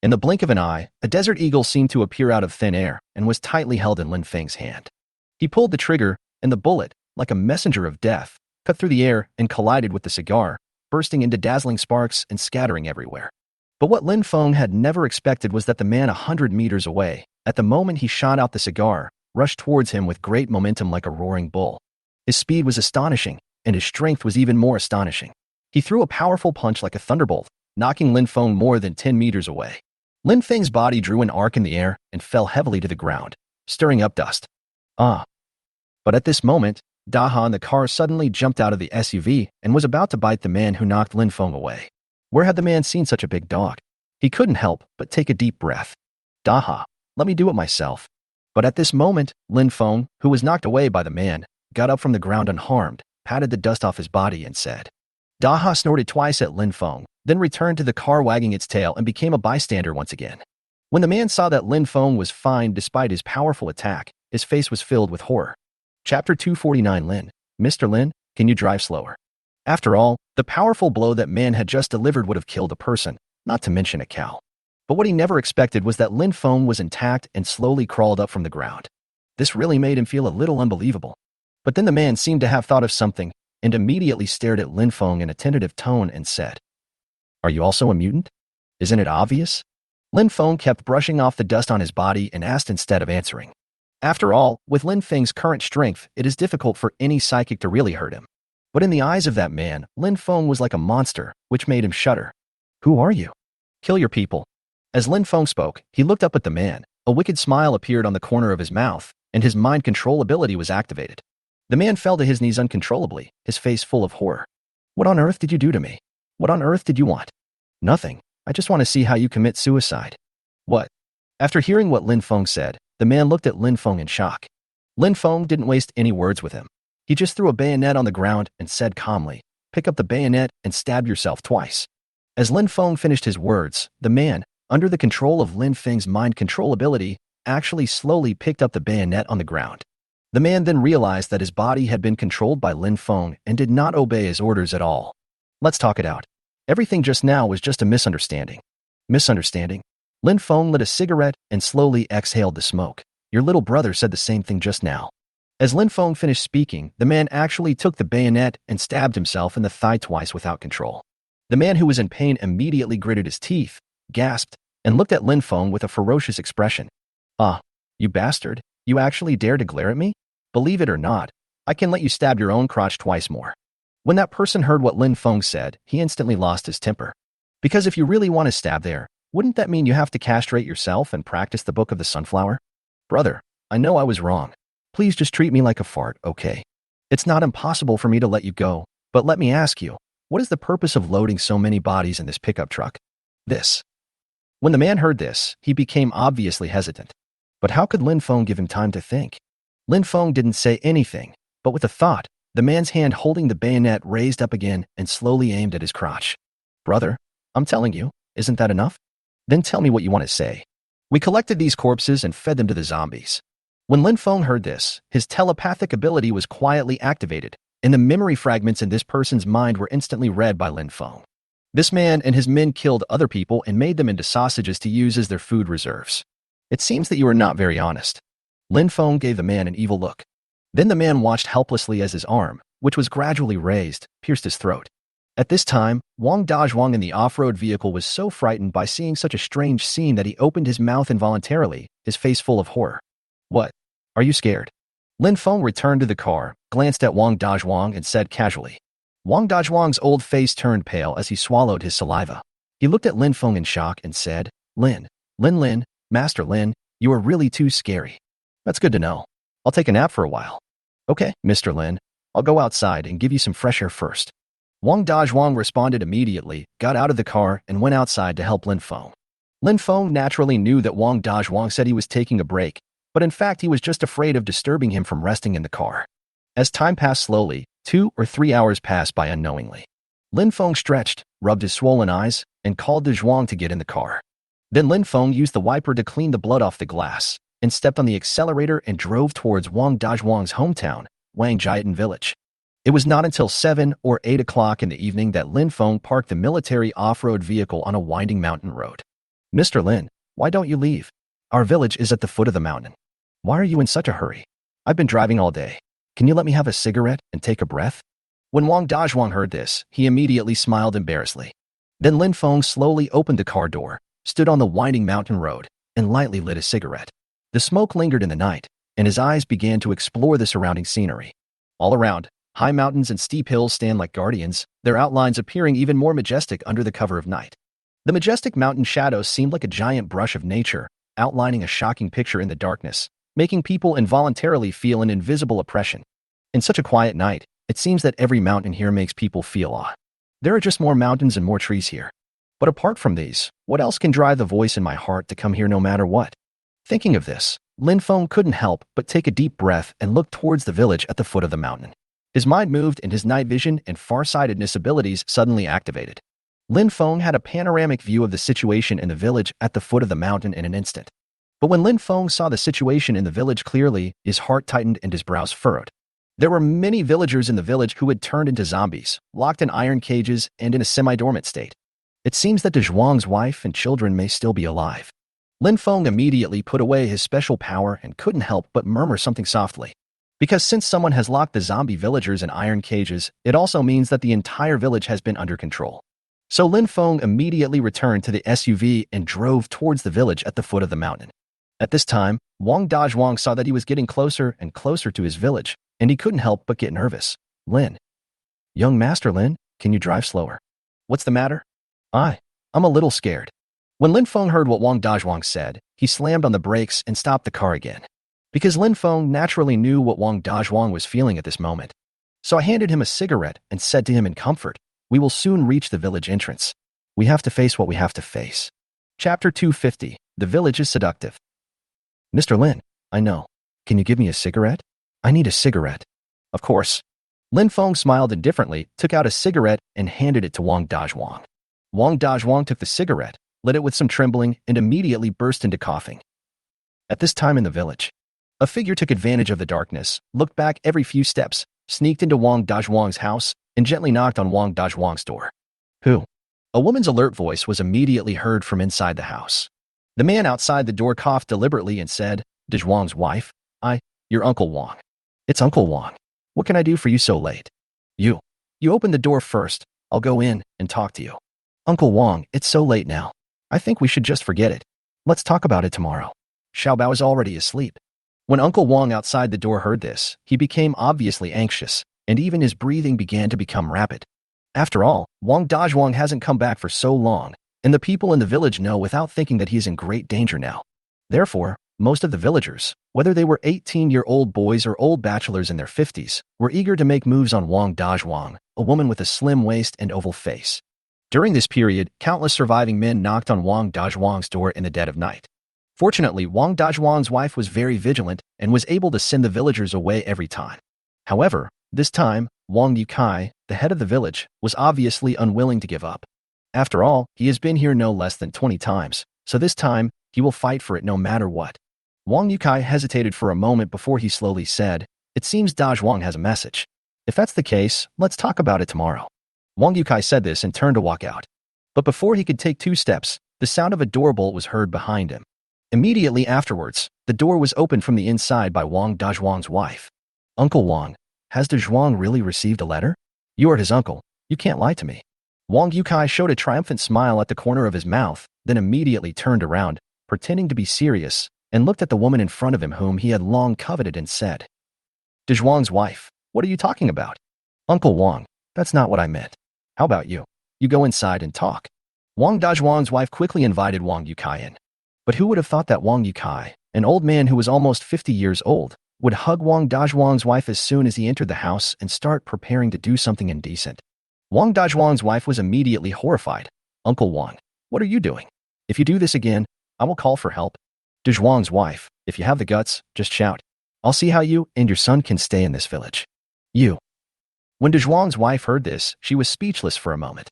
In the blink of an eye, a desert eagle seemed to appear out of thin air and was tightly held in Lin Feng's hand. He pulled the trigger, and the bullet, like a messenger of death, cut through the air and collided with the cigar, bursting into dazzling sparks and scattering everywhere. But what Lin Feng had never expected was that the man 100 meters away, at the moment he shot out the cigar, rushed towards him with great momentum like a roaring bull. His speed was astonishing, and his strength was even more astonishing. He threw a powerful punch like a thunderbolt, knocking Lin Feng more than 10 meters away. Lin Feng's body drew an arc in the air and fell heavily to the ground, stirring up dust. But at this moment, Daha in the car suddenly jumped out of the SUV and was about to bite the man who knocked Lin Feng away. Where had the man seen such a big dog? He couldn't help but take a deep breath. Daha, let me do it myself. But at this moment, Lin Feng, who was knocked away by the man, got up from the ground unharmed, patted the dust off his body and said. Daha snorted twice at Lin Feng, then returned to the car wagging its tail and became a bystander once again. When the man saw that Lin Feng was fine despite his powerful attack, his face was filled with horror. Chapter 249 Lin, Mr. Lin, can you drive slower? After all, the powerful blow that man had just delivered would have killed a person, not to mention a cow. But what he never expected was that Lin Feng was intact and slowly crawled up from the ground. This really made him feel a little unbelievable. But then the man seemed to have thought of something and immediately stared at Lin Feng in a tentative tone and said, Are you also a mutant? Isn't it obvious? Lin Feng kept brushing off the dust on his body and asked instead of answering. After all, with Lin Feng's current strength, it is difficult for any psychic to really hurt him. But in the eyes of that man, Lin Feng was like a monster, which made him shudder. Who are you? Kill your people. As Lin Feng spoke, he looked up at the man. A wicked smile appeared on the corner of his mouth, and his mind control ability was activated. The man fell to his knees uncontrollably, his face full of horror. What on earth did you do to me? What on earth did you want? Nothing. I just want to see how you commit suicide. What? After hearing what Lin Feng said, the man looked at Lin Feng in shock. Lin Feng didn't waste any words with him. He just threw a bayonet on the ground and said calmly, Pick up the bayonet and stab yourself twice. As Lin Feng finished his words, the man, under the control of Lin Feng's mind control ability, actually slowly picked up the bayonet on the ground. The man then realized that his body had been controlled by Lin Feng and did not obey his orders at all. Let's talk it out. Everything just now was just a misunderstanding. Misunderstanding? Lin Feng lit a cigarette and slowly exhaled the smoke. Your little brother said the same thing just now. As Lin Feng finished speaking, the man actually took the bayonet and stabbed himself in the thigh twice without control. The man who was in pain immediately gritted his teeth, gasped, and looked at Lin Feng with a ferocious expression. You bastard, you actually dare to glare at me? Believe it or not, I can let you stab your own crotch twice more. When that person heard what Lin Feng said, he instantly lost his temper. Because if you really want to stab there, wouldn't that mean you have to castrate yourself and practice the Book of the Sunflower? Brother, I know I was wrong. Please just treat me like a fart, okay? It's not impossible for me to let you go, but let me ask you, what is the purpose of loading so many bodies in this pickup truck? This. When the man heard this, he became obviously hesitant. But how could Lin Feng give him time to think? Lin Feng didn't say anything, but with a thought, the man's hand holding the bayonet raised up again and slowly aimed at his crotch. Brother, I'm telling you, isn't that enough? Then tell me what you want to say. We collected these corpses and fed them to the zombies. When Lin Feng heard this, his telepathic ability was quietly activated, and the memory fragments in this person's mind were instantly read by Lin Feng. This man and his men killed other people and made them into sausages to use as their food reserves. It seems that you are not very honest. Lin Feng gave the man an evil look. Then the man watched helplessly as his arm, which was gradually raised, pierced his throat. At this time, Wong Dwang in the off-road vehicle was so frightened by seeing such a strange scene that he opened his mouth involuntarily, his face full of horror. What? Are you scared? Lin Feng returned to the car, glanced at Wong Dwang and said casually. Wong Dwang's old face turned pale as he swallowed his saliva. He looked at Lin Feng in shock and said, Lin, Master Lin, you are really too scary. That's good to know. I'll take a nap for a while. Okay, Mr. Lin, I'll go outside and give you some fresh air first. Wong Dwang responded immediately, got out of the car, and went outside to help Lin Feng. Lin Feng naturally knew that Wong Dwang said he was taking a break, but in fact he was just afraid of disturbing him from resting in the car. As time passed slowly, 2 or 3 hours passed by unknowingly. Lin Feng stretched, rubbed his swollen eyes, and called to Zhuang to get in the car. Then Lin Feng used the wiper to clean the blood off the glass, and stepped on the accelerator and drove towards Wong Dwang's hometown, Wang Jiatan village. It was not until 7 or 8 o'clock in the evening that Lin Feng parked the military off-road vehicle on a winding mountain road. "Mr. Lin, why don't you leave? Our village is at the foot of the mountain. Why are you in such a hurry? I've been driving all day. Can you let me have a cigarette and take a breath?" When Wong Dwang heard this, he immediately smiled embarrassedly. Then Lin Feng slowly opened the car door, stood on the winding mountain road, and lightly lit a cigarette. The smoke lingered in the night, and his eyes began to explore the surrounding scenery. All around, high mountains and steep hills stand like guardians, their outlines appearing even more majestic under the cover of night. The majestic mountain shadows seemed like a giant brush of nature, outlining a shocking picture in the darkness, making people involuntarily feel an invisible oppression. In such a quiet night, it seems that every mountain here makes people feel awe. There are just more mountains and more trees here. But apart from these, what else can drive the voice in my heart to come here no matter what? Thinking of this, Lin Feng couldn't help but take a deep breath and look towards the village at the foot of the mountain. His mind moved and his night vision and farsightedness abilities suddenly activated. Lin Feng had a panoramic view of the situation in the village at the foot of the mountain in an instant. But when Lin Feng saw the situation in the village clearly, his heart tightened and his brows furrowed. There were many villagers in the village who had turned into zombies, locked in iron cages and in a semi-dormant state. It seems that Zhuang's wife and children may still be alive. Lin Feng immediately put away his special power and couldn't help but murmur something softly. Because since someone has locked the zombie villagers in iron cages, it also means that the entire village has been under control. So Lin Feng immediately returned to the SUV and drove towards the village at the foot of the mountain. At this time, Wong Dwang saw that he was getting closer and closer to his village, and he couldn't help but get nervous. "Lin. Young Master Lin, can you drive slower? What's the matter?" I'm a little scared." When Lin Feng heard what Wong Dwang said, he slammed on the brakes and stopped the car again. Because Lin Feng naturally knew what Wong Dwang was feeling at this moment. So I handed him a cigarette and said to him in comfort, "We will soon reach the village entrance. We have to face what we have to face." Chapter 250, The Village is Seductive. "Mr. Lin, I know. Can you give me a cigarette? I need a cigarette." "Of course." Lin Feng smiled indifferently, took out a cigarette, and handed it to Wong Dwang. Wong Dwang took the cigarette, lit it with some trembling, and immediately burst into coughing. At this time in the village, a figure took advantage of the darkness, looked back every few steps, sneaked into Wong Dwang's house, and gently knocked on Wong Dwang's door. "Who?" A woman's alert voice was immediately heard from inside the house. The man outside the door coughed deliberately and said, "Zhuang's wife? Your Uncle Wong." "It's Uncle Wong. What can I do for you so late?" You open the door first. I'll go in and talk to you." "Uncle Wong, it's so late now. I think we should just forget it. Let's talk about it tomorrow." Xiaobao is already asleep. When Uncle Wong outside the door heard this, he became obviously anxious, and even his breathing began to become rapid. After all, Wong Dwang hasn't come back for so long, and the people in the village know without thinking that he is in great danger now. Therefore, most of the villagers, whether they were 18-year-old boys or old bachelors in their 50s, were eager to make moves on Wong Dwang, a woman with a slim waist and oval face. During this period, countless surviving men knocked on Wong Dwang's door in the dead of night. Fortunately, Wong Dwang's wife was very vigilant and was able to send the villagers away every time. However, this time, Wang Yukai, the head of the village, was obviously unwilling to give up. After all, he has been here no less than 20 times, so this time, he will fight for it no matter what. Wang Yukai hesitated for a moment before he slowly said, "It seems Dwang has a message. If that's the case, let's talk about it tomorrow." Wang Yukai said this and turned to walk out. But before he could take 2 steps, the sound of a doorbolt was heard behind him. Immediately afterwards, the door was opened from the inside by Wong Dwang's wife. "Uncle Wong, has Zhuang really received a letter? You are his uncle. You can't lie to me." Wang Yukai showed a triumphant smile at the corner of his mouth, then immediately turned around, pretending to be serious, and looked at the woman in front of him whom he had long coveted and said, "Zhuang's wife, what are you talking about?" "Uncle Wong, that's not what I meant. How about you? You go inside and talk." Wong Dwang's wife quickly invited Wang Yukai in. But who would have thought that Wang Yukai, an old man who was almost 50 years old, would hug Wong Dwang's wife as soon as he entered the house and start preparing to do something indecent? Wong Dwang's wife was immediately horrified. "Uncle Wong, what are you doing? If you do this again, I will call for help." Zhuang's wife, If you have the guts, just shout. I'll see how you and your son can stay in this village. You. When Dezhuang's wife heard this, she was speechless for a moment.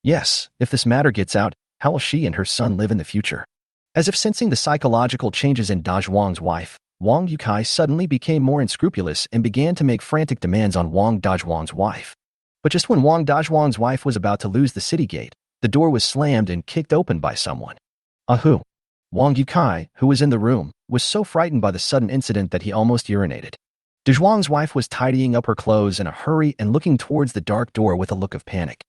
Yes, if this matter gets out, how will she and her son live in the future? As if sensing the psychological changes in Dezhuang's wife, Wang Yukai suddenly became more unscrupulous and began to make frantic demands on Wang Dezhuang's wife. But just when Wang Dezhuang's wife was about to lose the city gate, the door was slammed and kicked open by someone. Who? Wang Yukai, who was in the room, was so frightened by the sudden incident that he almost urinated. Dezhuang's wife was tidying up her clothes in a hurry and looking towards the dark door with a look of panic.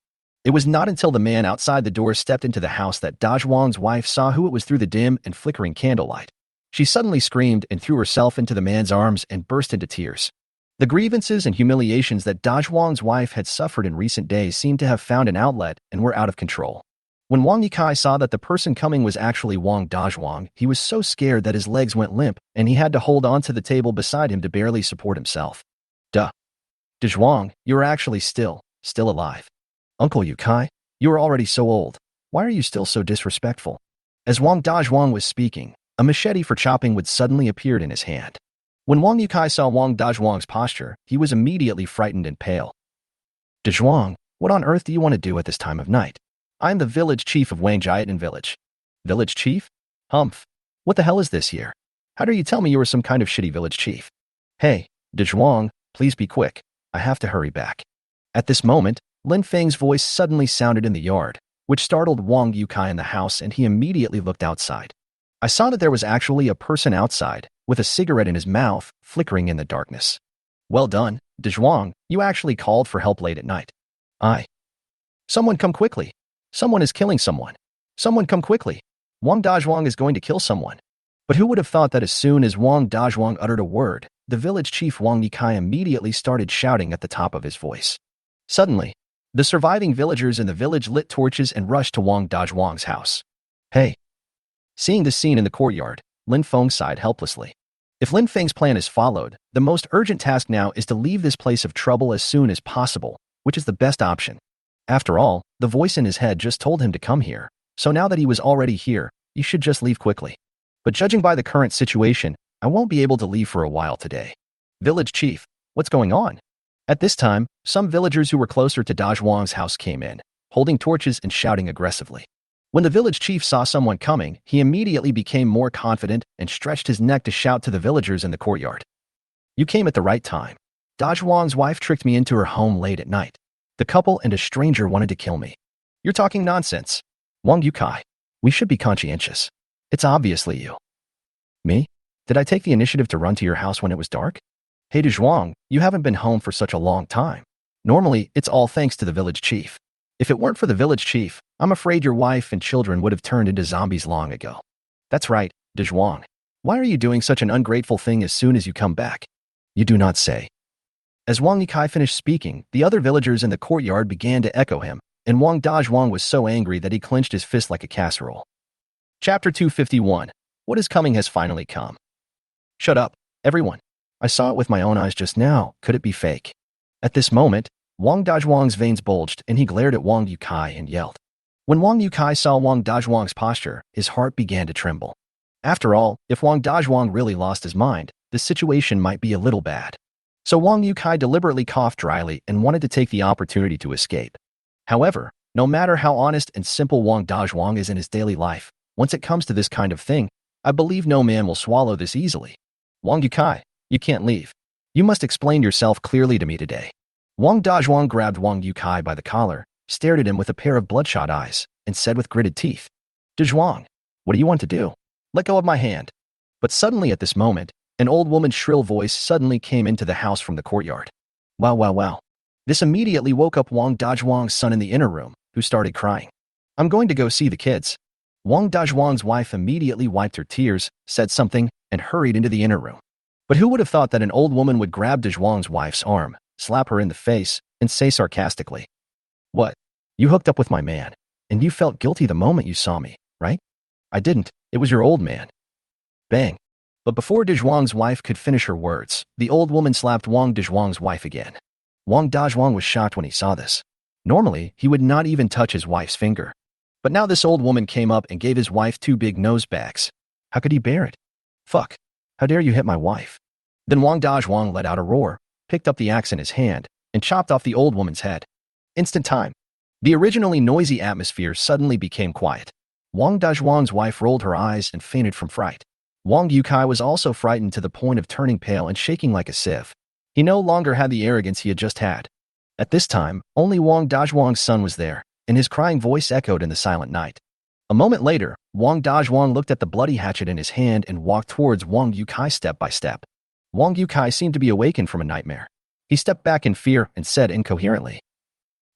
It was not until the man outside the door stepped into the house that Dezhuang's wife saw who it was through the dim and flickering candlelight. She suddenly screamed and threw herself into the man's arms and burst into tears. The grievances and humiliations that Dezhuang's wife had suffered in recent days seemed to have found an outlet and were out of control. When Wang Yikai saw that the person coming was actually Wang Dezhuang, he was so scared that his legs went limp and he had to hold on to the table beside him to barely support himself. Duh. Dezhuang, you're actually still alive. Uncle Yukai, you are already so old. Why are you still so disrespectful? As Wang Dezhuang was speaking, a machete for chopping wood suddenly appeared in his hand. When Wang Yukai saw Wang Dezhuang's posture, he was immediately frightened and pale. Dezhuang, what on earth do you want to do at this time of night? I'm the village chief of Wangjiatin village. Village chief? Humph. What the hell is this here? How dare you tell me you were some kind of shitty village chief? Hey, Dezhuang, please be quick. I have to hurry back. At this moment, Lin Feng's voice suddenly sounded in the yard, which startled Wang Yukai in the house, and he immediately looked outside. I saw that there was actually a person outside, with a cigarette in his mouth, flickering in the darkness. Well done, Dezhuang, you actually called for help late at night. Someone come quickly. Someone is killing someone. Someone come quickly. Wang Dezhuang is going to kill someone. But who would have thought that as soon as Wang Dezhuang uttered a word, the village chief Wang Yikai immediately started shouting at the top of his voice. Suddenly, the surviving villagers in the village lit torches and rushed to Wang Dezhuang's house. Hey! Seeing this scene in the courtyard, Lin Feng sighed helplessly. If Lin Feng's plan is followed, the most urgent task now is to leave this place of trouble as soon as possible, which is the best option. After all, the voice in his head just told him to come here, so now that he was already here, he should just leave quickly. But judging by the current situation, I won't be able to leave for a while today. Village chief, what's going on? At this time, some villagers who were closer to Dezhuang's house came in, holding torches and shouting aggressively. When the village chief saw someone coming, he immediately became more confident and stretched his neck to shout to the villagers in the courtyard. You came at the right time. Dezhuang's wife tricked me into her home late at night. The couple and a stranger wanted to kill me. You're talking nonsense. Wang Yukai, we should be conscientious. It's obviously you. Me? Did I take the initiative to run to your house when it was dark? Hey Dezhuang, you haven't been home for such a long time. Normally, it's all thanks to the village chief. If it weren't for the village chief, I'm afraid your wife and children would have turned into zombies long ago. That's right, Dezhuang. Why are you doing such an ungrateful thing as soon as you come back? You do not say. As Wang Yikai finished speaking, the other villagers in the courtyard began to echo him, and Wang Dezhuang was so angry that he clenched his fist like a casserole. Chapter 251. What is coming has finally come. Shut up, everyone. I saw it with my own eyes just now. Could it be fake? At this moment, Wang Dezhuang's veins bulged and he glared at Wang Yukai and yelled. When Wang Yukai saw Wang Dezhuang's posture, his heart began to tremble. After all, if Wang Dezhuang really lost his mind, the situation might be a little bad. So Wang Yukai deliberately coughed dryly and wanted to take the opportunity to escape. However, no matter how honest and simple Wang Dezhuang is in his daily life, once it comes to this kind of thing, I believe no man will swallow this easily. Wang Yukai, you can't leave. You must explain yourself clearly to me today. Wang Dezhuang grabbed Wang Yukai by the collar, stared at him with a pair of bloodshot eyes, and said with gritted teeth, Dezhuang, what do you want to do? Let go of my hand. But suddenly at this moment, an old woman's shrill voice suddenly came into the house from the courtyard. Wow, wow, wow. This immediately woke up Wang Dezhuang's son in the inner room, who started crying. I'm going to go see the kids. Wang Dezhuang's wife immediately wiped her tears, said something, and hurried into the inner room. But who would have thought that an old woman would grab Dezhuang's wife's arm, slap her in the face, and say sarcastically, What? You hooked up with my man, and you felt guilty the moment you saw me, right? I didn't. It was your old man. Bang. But before Dezhuang's wife could finish her words, the old woman slapped Wang Dezhuang's wife again. Wang Dezhuang was shocked when he saw this. Normally, he would not even touch his wife's finger. But now this old woman came up and gave his wife 2 big nose bags. How could he bear it? Fuck. How dare you hit my wife? Then Wong Dwang let out a roar, picked up the axe in his hand, and chopped off the old woman's head. Instant time. The originally noisy atmosphere suddenly became quiet. Wong Dwang's wife rolled her eyes and fainted from fright. Wong Yukai was also frightened to the point of turning pale and shaking like a sieve. He no longer had the arrogance he had just had. At this time, only Wong Dwang's son was there, and his crying voice echoed in the silent night. A moment later, Wong Dwang looked at the bloody hatchet in his hand and walked towards Wong Yukai step by step. Wong Yukai seemed to be awakened from a nightmare. He stepped back in fear and said incoherently,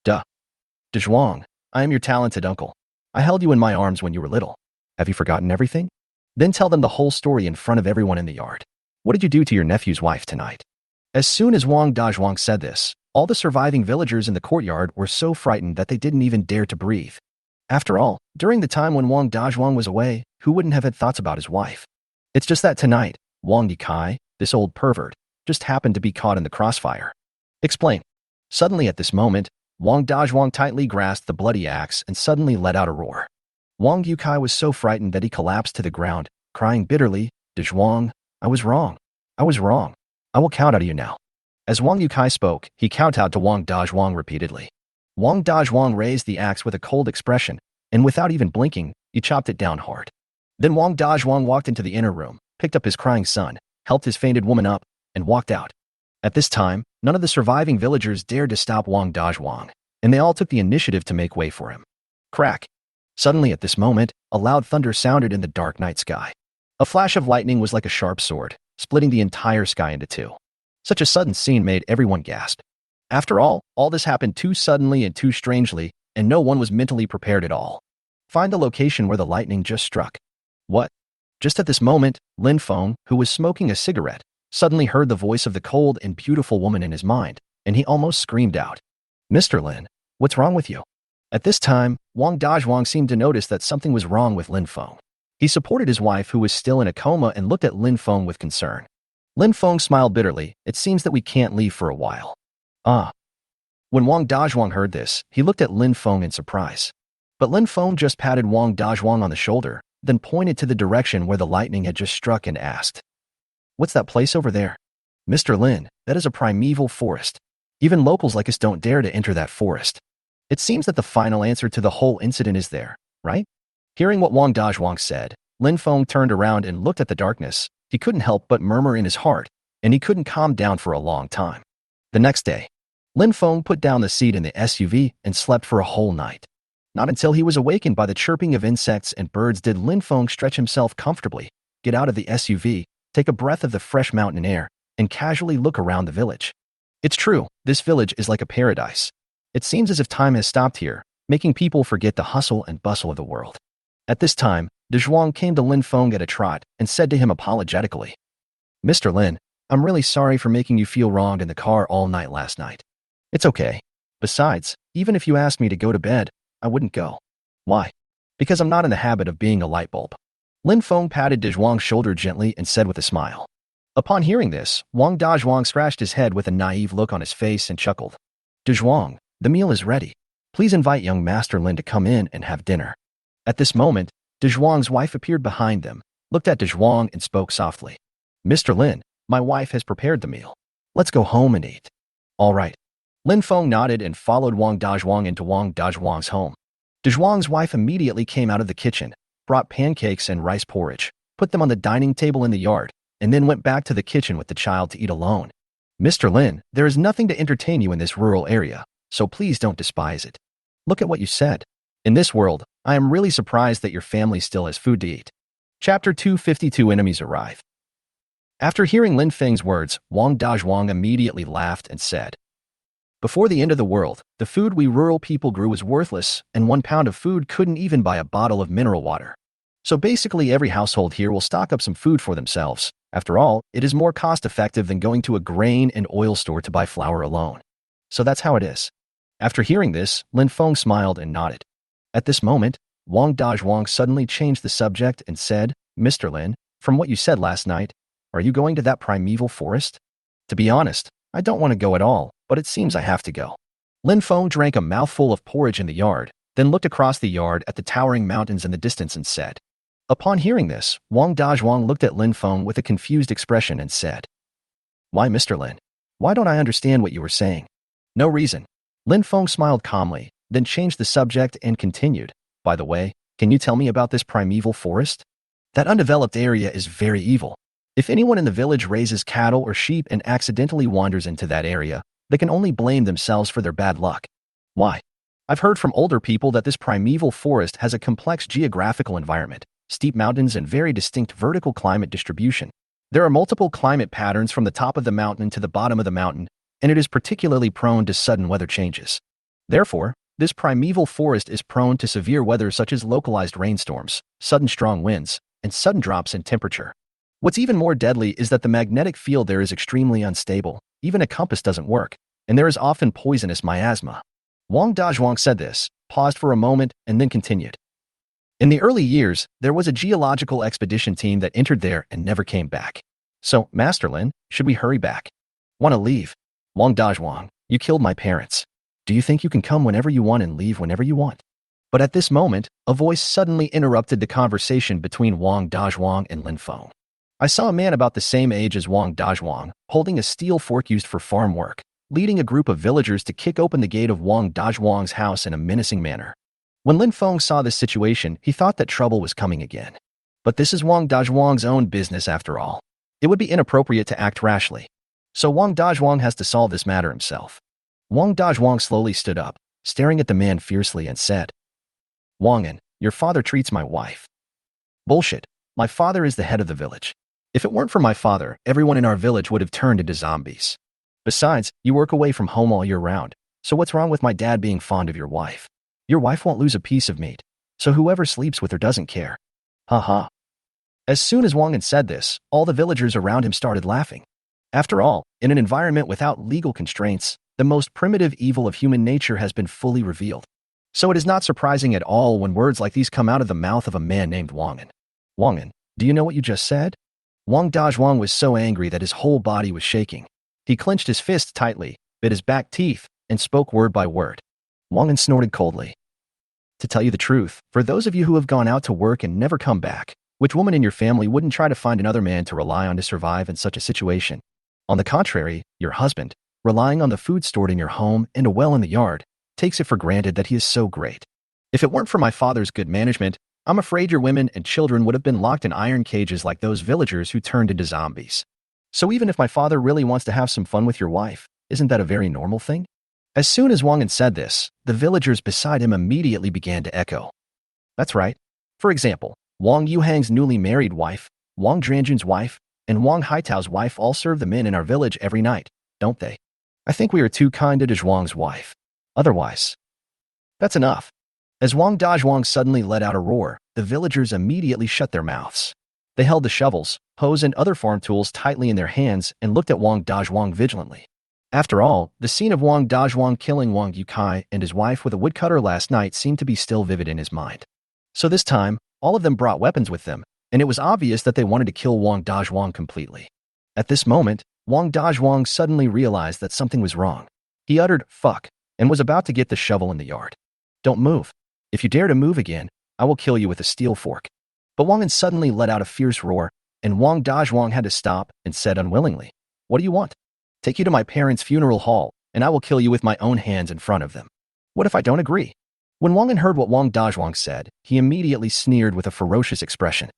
Dwang, I am your talented uncle. I held you in my arms when you were little. Have you forgotten everything? Then tell them the whole story in front of everyone in the yard. What did you do to your nephew's wife tonight? As soon as Wong Dwang said this, all the surviving villagers in the courtyard were so frightened that they didn't even dare to breathe. After all, during the time when Wong Dwang was away, who wouldn't have had thoughts about his wife? It's just that tonight, Wong Yukai, this old pervert, just happened to be caught in the crossfire. Explain. Suddenly at this moment, Wong Dwang tightly grasped the bloody axe and suddenly let out a roar. Wong Yukai was so frightened that he collapsed to the ground, crying bitterly, Dwang, I was wrong. I was wrong. I will count out you now. As Wong Yukai spoke, he kowtowed to Wong Dwang repeatedly. Wong Dwang raised the axe with a cold expression, and without even blinking, he chopped it down hard. Then Wong Dwang walked into the inner room, picked up his crying son, helped his fainted woman up, and walked out. At this time, none of the surviving villagers dared to stop Wong Dwang, and they all took the initiative to make way for him. Crack! Suddenly at this moment, a loud thunder sounded in the dark night sky. A flash of lightning was like a sharp sword, splitting the entire sky into two. Such a sudden scene made everyone gasp. After all this happened too suddenly and too strangely, and no one was mentally prepared at all. Find the location where the lightning just struck. What? Just at this moment, Lin Feng, who was smoking a cigarette, suddenly heard the voice of the cold and beautiful woman in his mind, and he almost screamed out, Mr. Lin, what's wrong with you? At this time, Wong Dwang seemed to notice that something was wrong with Lin Feng. He supported his wife who was still in a coma and looked at Lin Feng with concern. Lin Feng smiled bitterly. It seems that we can't leave for a while. When Wong Dwang heard this, he looked at Lin Feng in surprise. But Lin Feng just patted Wong Dwang on the shoulder, then pointed to the direction where the lightning had just struck and asked, What's that place over there? Mr. Lin, that is a primeval forest. Even locals like us don't dare to enter that forest. It seems that the final answer to the whole incident is there, right? Hearing what Wong Dwang said, Lin Feng turned around and looked at the darkness. He couldn't help but murmur in his heart, and he couldn't calm down for a long time. The next day, Lin Feng put down the seat in the SUV and slept for a whole night. Not until he was awakened by the chirping of insects and birds did Lin Feng stretch himself comfortably, get out of the SUV, take a breath of the fresh mountain air, and casually look around the village. It's true, this village is like a paradise. It seems as if time has stopped here, making people forget the hustle and bustle of the world. At this time, Dwang came to Lin Feng at a trot and said to him apologetically, Mr. Lin, I'm really sorry for making you feel wronged in the car all night last night. It's okay. Besides, even if you asked me to go to bed, I wouldn't go. Why? Because I'm not in the habit of being a light bulb. Lin Feng patted Dwang's shoulder gently and said with a smile. Upon hearing this, Wong Dwang scratched his head with a naive look on his face and chuckled. Dwang, the meal is ready. Please invite young Master Lin to come in and have dinner. At this moment, Dwang's wife appeared behind them, looked at Dwang and spoke softly. Mr. Lin, my wife has prepared the meal. Let's go home and eat. All right. Lin Feng nodded and followed Wong Dwang into Wong Dwang's home. Dwang's wife immediately came out of the kitchen, brought pancakes and rice porridge, put them on the dining table in the yard, and then went back to the kitchen with the child to eat alone. Mr. Lin, there is nothing to entertain you in this rural area, so please don't despise it. Look at what you said. In this world, I am really surprised that your family still has food to eat. Chapter 252 Enemies Arrive. After hearing Lin Feng's words, Wong Dwang immediately laughed and said, Before the end of the world, the food we rural people grew was worthless, and 1 pound of food couldn't even buy a bottle of mineral water. So basically every household here will stock up some food for themselves. After all, it is more cost-effective than going to a grain and oil store to buy flour alone. So that's how it is. After hearing this, Lin Feng smiled and nodded. At this moment, Wong Dwang suddenly changed the subject and said, Mr. Lin, from what you said last night, are you going to that primeval forest? To be honest, I don't want to go at all, but it seems I have to go. Lin Feng drank a mouthful of porridge in the yard, then looked across the yard at the towering mountains in the distance and said, Upon hearing this, Wong Dwang looked at Lin Feng with a confused expression and said, "Why, Mr. Lin? Why don't I understand what you were saying?" "No reason." Lin Feng smiled calmly, then changed the subject and continued, "By the way, can you tell me about this primeval forest? That undeveloped area is very evil. If anyone in the village raises cattle or sheep and accidentally wanders into that area, they can only blame themselves for their bad luck. Why? I've heard from older people that this primeval forest has a complex geographical environment, steep mountains and very distinct vertical climate distribution. There are multiple climate patterns from the top of the mountain to the bottom of the mountain, and it is particularly prone to sudden weather changes. Therefore, this primeval forest is prone to severe weather such as localized rainstorms, sudden strong winds, and sudden drops in temperature. What's even more deadly is that the magnetic field there is extremely unstable, even a compass doesn't work, and there is often poisonous miasma." Wong Dwang said this, paused for a moment, and then continued. "In the early years, there was a geological expedition team that entered there and never came back. So, Master Lin, should we hurry back?" "Want to leave? Wong Dwang, you killed my parents. Do you think you can come whenever you want and leave whenever you want?" But at this moment, a voice suddenly interrupted the conversation between Wong Dwang and Lin Feng. "I saw a man about the same age as Wong Dwang, holding a steel fork used for farm work, leading a group of villagers to kick open the gate of Wong Dwang's house in a menacing manner. When Lin Feng saw this situation, he thought that trouble was coming again. But this is Wong Dwang's own business after all. It would be inappropriate to act rashly. So Wong Dwang has to solve this matter himself." Wong Dwang slowly stood up, staring at the man fiercely and said, "Wongan, your father treats my wife." "Bullshit. My father is the head of the village. If it weren't for my father, everyone in our village would have turned into zombies. Besides, you work away from home all year round, so what's wrong with my dad being fond of your wife? Your wife won't lose a piece of meat, so whoever sleeps with her doesn't care. Ha ha." As soon as Wongan said this, all the villagers around him started laughing. After all, in an environment without legal constraints, the most primitive evil of human nature has been fully revealed. So it is not surprising at all when words like these come out of the mouth of a man named Wongan. "Wongan, do you know what you just said?" Wong Dwang was so angry that his whole body was shaking. He clenched his fists tightly, bit his back teeth, and spoke word by word. Wongan snorted coldly. "To tell you the truth, for those of you who have gone out to work and never come back, which woman in your family wouldn't try to find another man to rely on to survive in such a situation? On the contrary, your husband, relying on the food stored in your home and a well in the yard, takes it for granted that he is so great. If it weren't for my father's good management, I'm afraid your women and children would have been locked in iron cages like those villagers who turned into zombies. So even if my father really wants to have some fun with your wife, isn't that a very normal thing?" As soon as Wongan said this, the villagers beside him immediately began to echo. "That's right. For example, Wang Yuhang's newly married wife, Wang Dranjun's wife, and Wang Haitao's wife all serve the men in our village every night, don't they? I think we are too kind to Zhuang's wife. Otherwise, that's enough." As Wong Dwang suddenly let out a roar, the villagers immediately shut their mouths. They held the shovels, hoes and other farm tools tightly in their hands and looked at Wong Dwang vigilantly. After all, the scene of Wong Dwang killing Wang Yukai and his wife with a woodcutter last night seemed to be still vivid in his mind. So this time, all of them brought weapons with them, and it was obvious that they wanted to kill Wong Dwang completely. At this moment, Wong Dwang suddenly realized that something was wrong. He uttered, "Fuck," and was about to get the shovel in the yard. "Don't move. If you dare to move again, I will kill you with a steel fork." But Wongan suddenly let out a fierce roar, and Wong Dwang had to stop and said unwillingly, "What do you want?" "Take you to my parents' funeral hall, and I will kill you with my own hands in front of them." "What if I don't agree?" When Wongan heard what Wong Dwang said, he immediately sneered with a ferocious expression.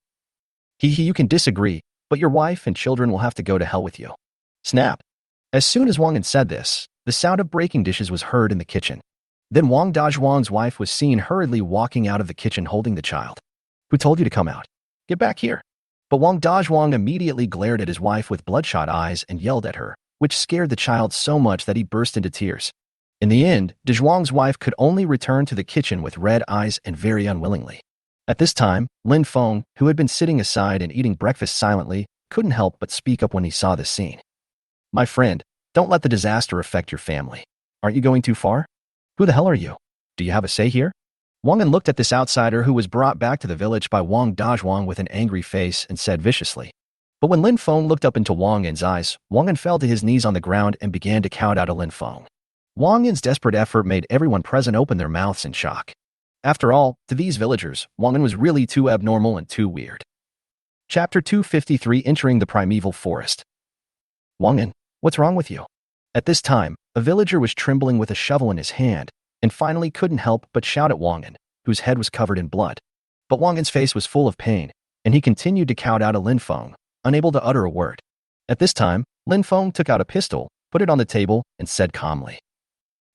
You can disagree, but your wife and children will have to go to hell with you." Snap! As soon as Wongan said this, the sound of breaking dishes was heard in the kitchen. Then Wong Dwang's wife was seen hurriedly walking out of the kitchen holding the child. "Who told you to come out? Get back here." But Wong Dwang immediately glared at his wife with bloodshot eyes and yelled at her, which scared the child so much that he burst into tears. In the end, Zhuang's wife could only return to the kitchen with red eyes and very unwillingly. At this time, Lin Feng, who had been sitting aside and eating breakfast silently, couldn't help but speak up when he saw this scene. "My friend, don't let the disaster affect your family. Aren't you going too far? Who the hell are you? Do you have a say here?" Wongan looked at this outsider who was brought back to the village by Wong Dwang with an angry face and said viciously. But when Lin Feng looked up into Wongan's eyes, Wongan fell to his knees on the ground and began to kowtow to Lin Feng. Wongan's desperate effort made everyone present open their mouths in shock. After all, to these villagers, Wang was really too abnormal and too weird. Chapter 253, Entering the Primeval Forest. Wang, what's wrong with you? At this time, a villager was trembling with a shovel in his hand, and finally couldn't help but shout at Wang, whose head was covered in blood. But Wang's face was full of pain, and he continued to count out a Lin Feng, unable to utter a word. At this time, Lin Feng took out a pistol, put it on the table, and said calmly,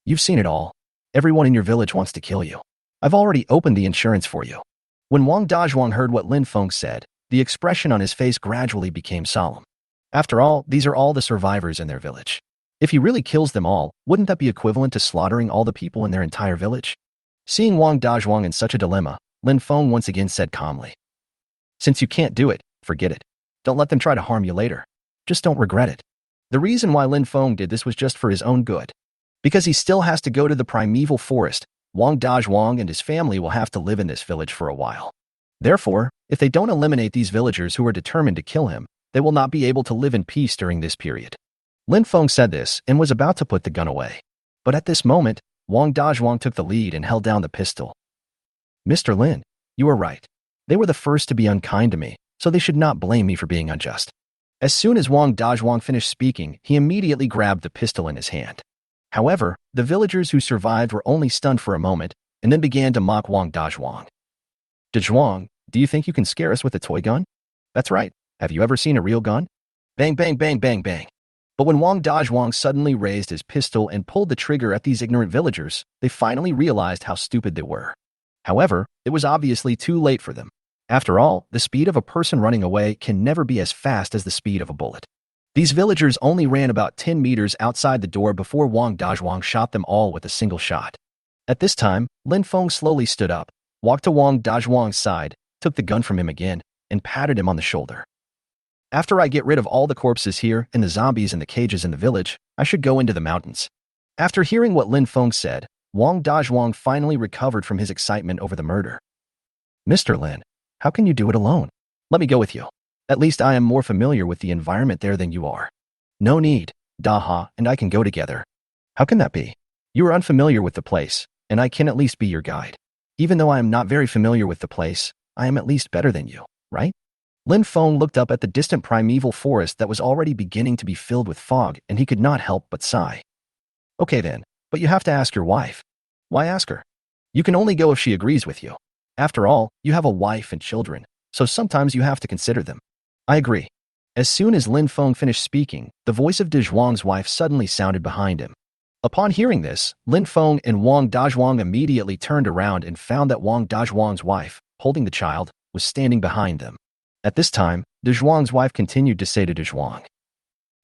"You've seen it all. Everyone in your village wants to kill you. I've already opened the insurance for you." When Wong Dwang heard what Lin Feng said, the expression on his face gradually became solemn. After all, these are all the survivors in their village. If he really kills them all, wouldn't that be equivalent to slaughtering all the people in their entire village? Seeing Wong Dwang in such a dilemma, Lin Feng once again said calmly, "Since you can't do it, forget it. Don't let them try to harm you later. Just don't regret it." The reason why Lin Feng did this was just for his own good. Because he still has to go to the primeval forest, Wong Dwang and his family will have to live in this village for a while. Therefore, if they don't eliminate these villagers who are determined to kill him, they will not be able to live in peace during this period. Lin Feng said this and was about to put the gun away. But at this moment, Wong Dwang took the lead and held down the pistol. "Mr. Lin, you are right. They were the first to be unkind to me, so they should not blame me for being unjust." As soon as Wong Dwang finished speaking, he immediately grabbed the pistol in his hand. However, the villagers who survived were only stunned for a moment and then began to mock Wong Dwang. "Dwang, do you think you can scare us with a toy gun? That's right. Have you ever seen a real gun? Bang, bang, bang, bang, bang." But when Wong Dwang suddenly raised his pistol and pulled the trigger at these ignorant villagers, they finally realized how stupid they were. However, it was obviously too late for them. After all, the speed of a person running away can never be as fast as the speed of a bullet. These villagers only ran about 10 meters outside the door before Wong Dwang shot them all with a single shot. At this time, Lin Feng slowly stood up, walked to Wong Dwang's side, took the gun from him again, and patted him on the shoulder. "After I get rid of all the corpses here and the zombies in the cages in the village, I should go into the mountains." After hearing what Lin Feng said, Wong Dwang finally recovered from his excitement over the murder. "Mr. Lin, how can you do it alone? Let me go with you. At least I am more familiar with the environment there than you are." "No need. Daha and I can go together." "How can that be? You are unfamiliar with the place, and I can at least be your guide. Even though I am not very familiar with the place, I am at least better than you, right?" Lin Feng looked up at the distant primeval forest that was already beginning to be filled with fog, and he could not help but sigh. "Okay then, but you have to ask your wife." "Why ask her? You can only go if she agrees with you. After all, you have a wife and children, so sometimes you have to consider them." "I agree." As soon as Lin Feng finished speaking, the voice of Dezhuang's wife suddenly sounded behind him. Upon hearing this, Lin Feng and Wong Dwang immediately turned around and found that Wong Dwang's wife, holding the child, was standing behind them. At this time, Dezhuang's wife continued to say to Dezhuang,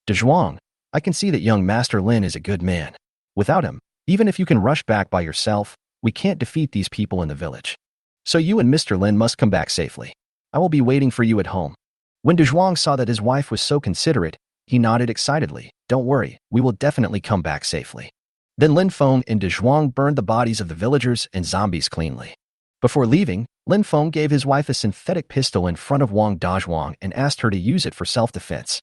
"Dezhuang, I can see that young Master Lin is a good man. Without him, even if you can rush back by yourself, we can't defeat these people in the village. So you and Mr. Lin must come back safely. I will be waiting for you at home." When Dezhuang saw that his wife was so considerate, he nodded excitedly. "Don't worry, we will definitely come back safely." Then Lin Feng and Dezhuang burned the bodies of the villagers and zombies cleanly. Before leaving, Lin Feng gave his wife a synthetic pistol in front of Wong Dwang and asked her to use it for self-defense.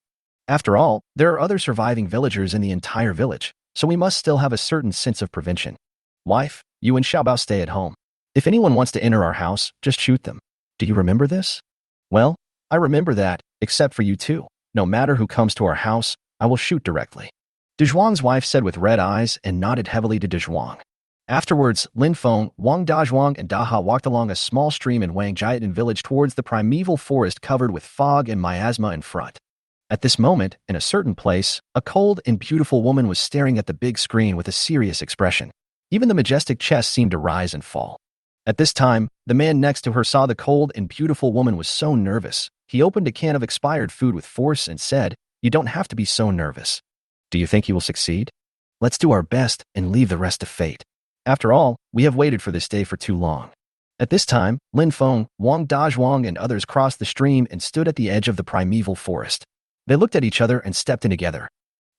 After all, there are other surviving villagers in the entire village, so we must still have a certain sense of prevention. "Wife, you and Xiaobao stay at home. If anyone wants to enter our house, just shoot them. Do you remember this?" "Well, I remember that, except for you two. No matter who comes to our house, I will shoot directly." Dezhuang's wife said with red eyes and nodded heavily to Dezhuang. Afterwards, Lin Feng, Wong Dwang, and Daha walked along a small stream in Wangjiatin village towards the primeval forest covered with fog and miasma in front. At this moment, in a certain place, a cold and beautiful woman was staring at the big screen with a serious expression. Even the majestic chest seemed to rise and fall. At this time, the man next to her saw the cold and beautiful woman was so nervous. He opened a can of expired food with force and said, "You don't have to be so nervous. Do you think you will succeed? Let's do our best and leave the rest to fate. After all, we have waited for this day for too long." At this time, Lin Feng, Wong Dwang, and others crossed the stream and stood at the edge of the primeval forest. They looked at each other and stepped in together.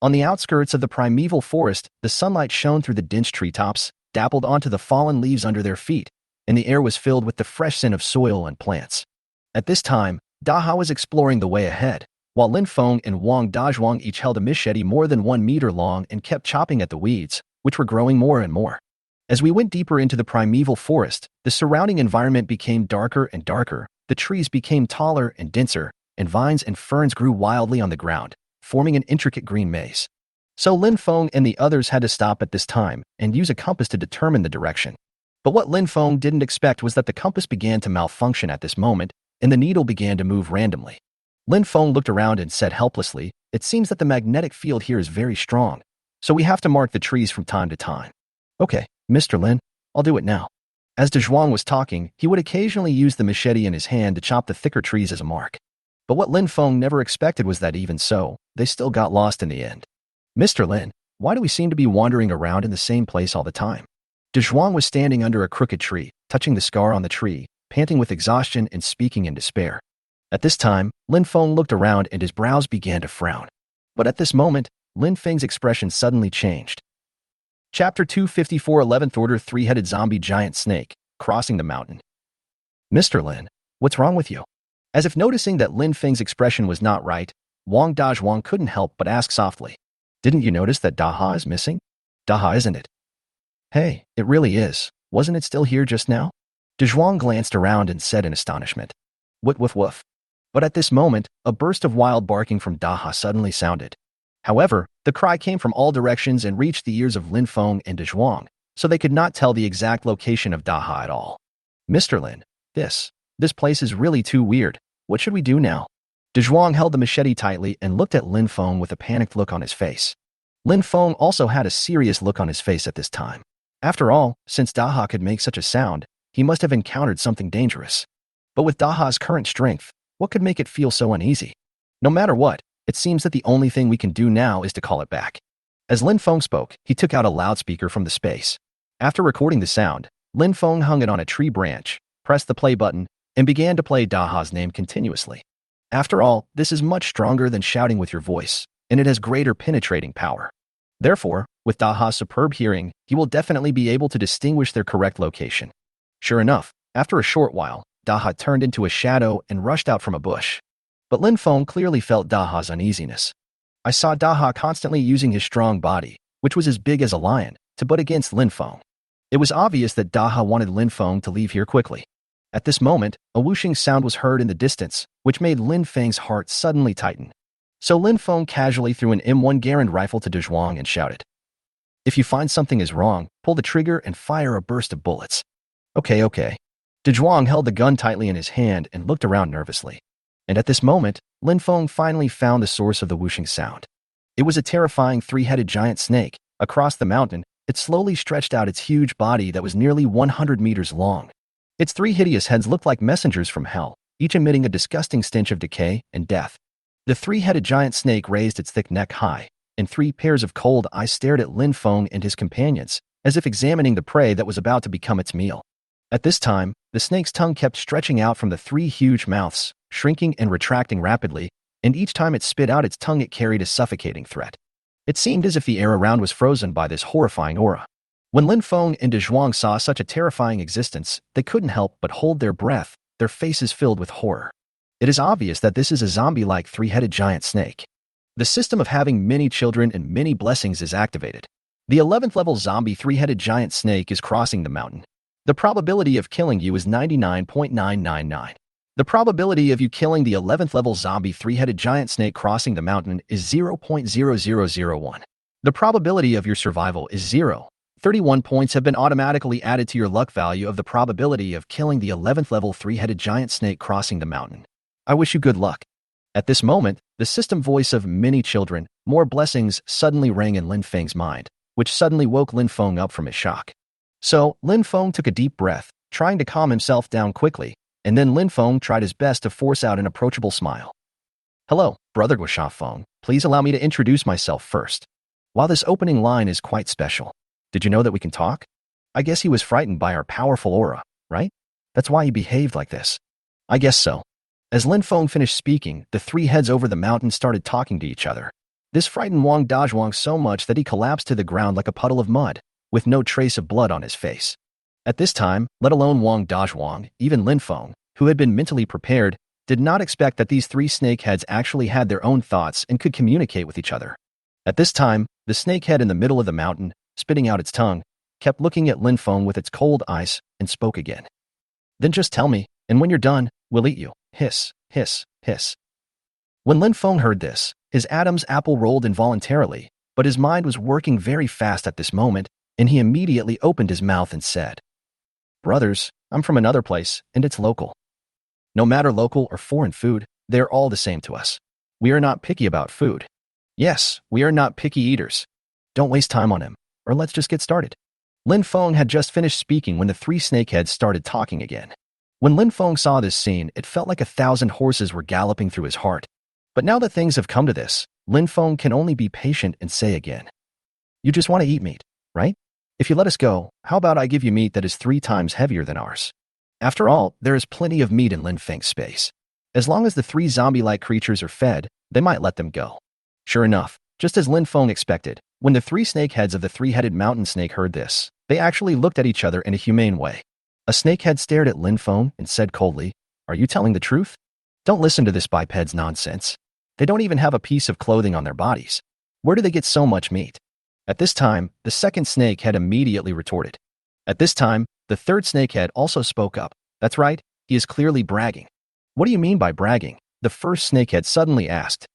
On the outskirts of the primeval forest, the sunlight shone through the dense treetops, dappled onto the fallen leaves under their feet, and the air was filled with the fresh scent of soil and plants. At this time, Daha was exploring the way ahead, while Lin Feng and Wong Dwang each held a machete more than 1 meter long and kept chopping at the weeds, which were growing more and more. As we went deeper into the primeval forest, the surrounding environment became darker and darker, the trees became taller and denser, and vines and ferns grew wildly on the ground, forming an intricate green maze. So Lin Feng and the others had to stop at this time and use a compass to determine the direction. But what Lin Feng didn't expect was that the compass began to malfunction at this moment, and the needle began to move randomly. Lin Feng looked around and said helplessly, "It seems that the magnetic field here is very strong, so we have to mark the trees from time to time." "Okay, Mr. Lin, I'll do it now." As De Zhuang was talking, he would occasionally use the machete in his hand to chop the thicker trees as a mark. But what Lin Feng never expected was that even so, they still got lost in the end. "Mr. Lin, why do we seem to be wandering around in the same place all the time?" De Zhuang was standing under a crooked tree, touching the scar on the tree, panting with exhaustion and speaking in despair. At this time, Lin Feng looked around and his brows began to frown. But at this moment, Lin Feng's expression suddenly changed. Chapter 254 11th Order Three-Headed Zombie Giant Snake, Crossing the Mountain. "Mr. Lin, what's wrong with you?" As if noticing that Lin Feng's expression was not right, Wong Dwang couldn't help but ask softly, "Didn't you notice that Daha is missing?" "Daha, isn't it?" "Hey, it really is. Wasn't it still here just now?" De Zhuang glanced around and said in astonishment, "Woof woof woof." But at this moment, a burst of wild barking from Daha suddenly sounded. However, the cry came from all directions and reached the ears of Lin Feng and De Zhuang, so they could not tell the exact location of Daha at all. "Mr. Lin, this place is really too weird. What should we do now?" De Zhuang held the machete tightly and looked at Lin Feng with a panicked look on his face. Lin Feng also had a serious look on his face at this time. After all, since Daha could make such a sound, he must have encountered something dangerous. But with Daha's current strength, what could make it feel so uneasy? No matter what, it seems that the only thing we can do now is to call it back. As Lin Feng spoke, he took out a loudspeaker from the space. After recording the sound, Lin Feng hung it on a tree branch, pressed the play button, and began to play Daha's name continuously. After all, this is much stronger than shouting with your voice, and it has greater penetrating power. Therefore, with Daha's superb hearing, he will definitely be able to distinguish their correct location. Sure enough, after a short while, Daha turned into a shadow and rushed out from a bush. But Lin Feng clearly felt Daha's uneasiness. I saw Daha constantly using his strong body, which was as big as a lion, to butt against Lin Feng. It was obvious that Daha wanted Lin Feng to leave here quickly. At this moment, a whooshing sound was heard in the distance, which made Lin Feng's heart suddenly tighten. So Lin Feng casually threw an M1 Garand rifle to De Zhuang and shouted, "If you find something is wrong, pull the trigger and fire a burst of bullets." Okay. De Zhuang held the gun tightly in his hand and looked around nervously. And at this moment, Lin Feng finally found the source of the whooshing sound. It was a terrifying three-headed giant snake. Across the mountain, it slowly stretched out its huge body that was nearly 100 meters long. Its three hideous heads looked like messengers from hell, each emitting a disgusting stench of decay and death. The three-headed giant snake raised its thick neck high, and three pairs of cold eyes stared at Lin Feng and his companions, as if examining the prey that was about to become its meal. At this time, the snake's tongue kept stretching out from the three huge mouths, shrinking and retracting rapidly, and each time it spit out its tongue it carried a suffocating threat. It seemed as if the air around was frozen by this horrifying aura. When Lin Feng and De Zhuang saw such a terrifying existence, they couldn't help but hold their breath, their faces filled with horror. It is obvious that this is a zombie-like three-headed giant snake. The system of having many children and many blessings is activated. The 11th level zombie three-headed giant snake is crossing the mountain. The probability of killing you is 99.999. The probability of you killing the 11th level zombie three-headed giant snake crossing the mountain is 0.0001. The probability of your survival is 0. 31 points have been automatically added to your luck value of the probability of killing the 11th level three-headed giant snake crossing the mountain. I wish you good luck. At this moment, the system voice of many children, more blessings suddenly rang in Lin Feng's mind, which suddenly woke Lin Feng up from his shock. So, Lin Feng took a deep breath, trying to calm himself down quickly, and then Lin Feng tried his best to force out an approachable smile. "Hello, Brother Guosha Feng. Please allow me to introduce myself first." While this opening line is quite special, did you know that we can talk? I guess he was frightened by our powerful aura, right? That's why he behaved like this. I guess so. As Lin Feng finished speaking, the three heads over the mountain started talking to each other. This frightened Wong Dwang so much that he collapsed to the ground like a puddle of mud, with no trace of blood on his face. At this time, let alone Wong Dwang, even Lin Feng, who had been mentally prepared, did not expect that these three snakeheads actually had their own thoughts and could communicate with each other. At this time, the snakehead in the middle of the mountain, spitting out its tongue, kept looking at Lin Feng with its cold eyes, and spoke again. Then just tell me, and when you're done, we'll eat you. Hiss, hiss, hiss. When Lin Feng heard this, his Adam's apple rolled involuntarily, but his mind was working very fast at this moment, and he immediately opened his mouth and said, Brothers, I'm from another place, and it's local. No matter local or foreign food, they're all the same to us. We are not picky about food. Yes, we are not picky eaters. Don't waste time on him, or let's just get started. Lin Feng had just finished speaking when the three snakeheads started talking again. When Lin Feng saw this scene, it felt like 1,000 horses were galloping through his heart. But now that things have come to this, Lin Feng can only be patient and say again, You just want to eat meat, right? If you let us go, how about I give you meat that is 3 times heavier than ours? After all, there is plenty of meat in Lin Feng's space. As long as the 3 zombie-like creatures are fed, they might let them go. Sure enough, just as Lin Feng expected, when the 3 snakeheads of the 3-headed mountain snake heard this, they actually looked at each other in a humane way. A snakehead stared at Lin Feng and said coldly, Are you telling the truth? Don't listen to this biped's nonsense. They don't even have a piece of clothing on their bodies. Where do they get so much meat? At this time, the second snakehead immediately retorted. At this time, the third snakehead also spoke up. That's right, he is clearly bragging. What do you mean by bragging? The first snakehead suddenly asked.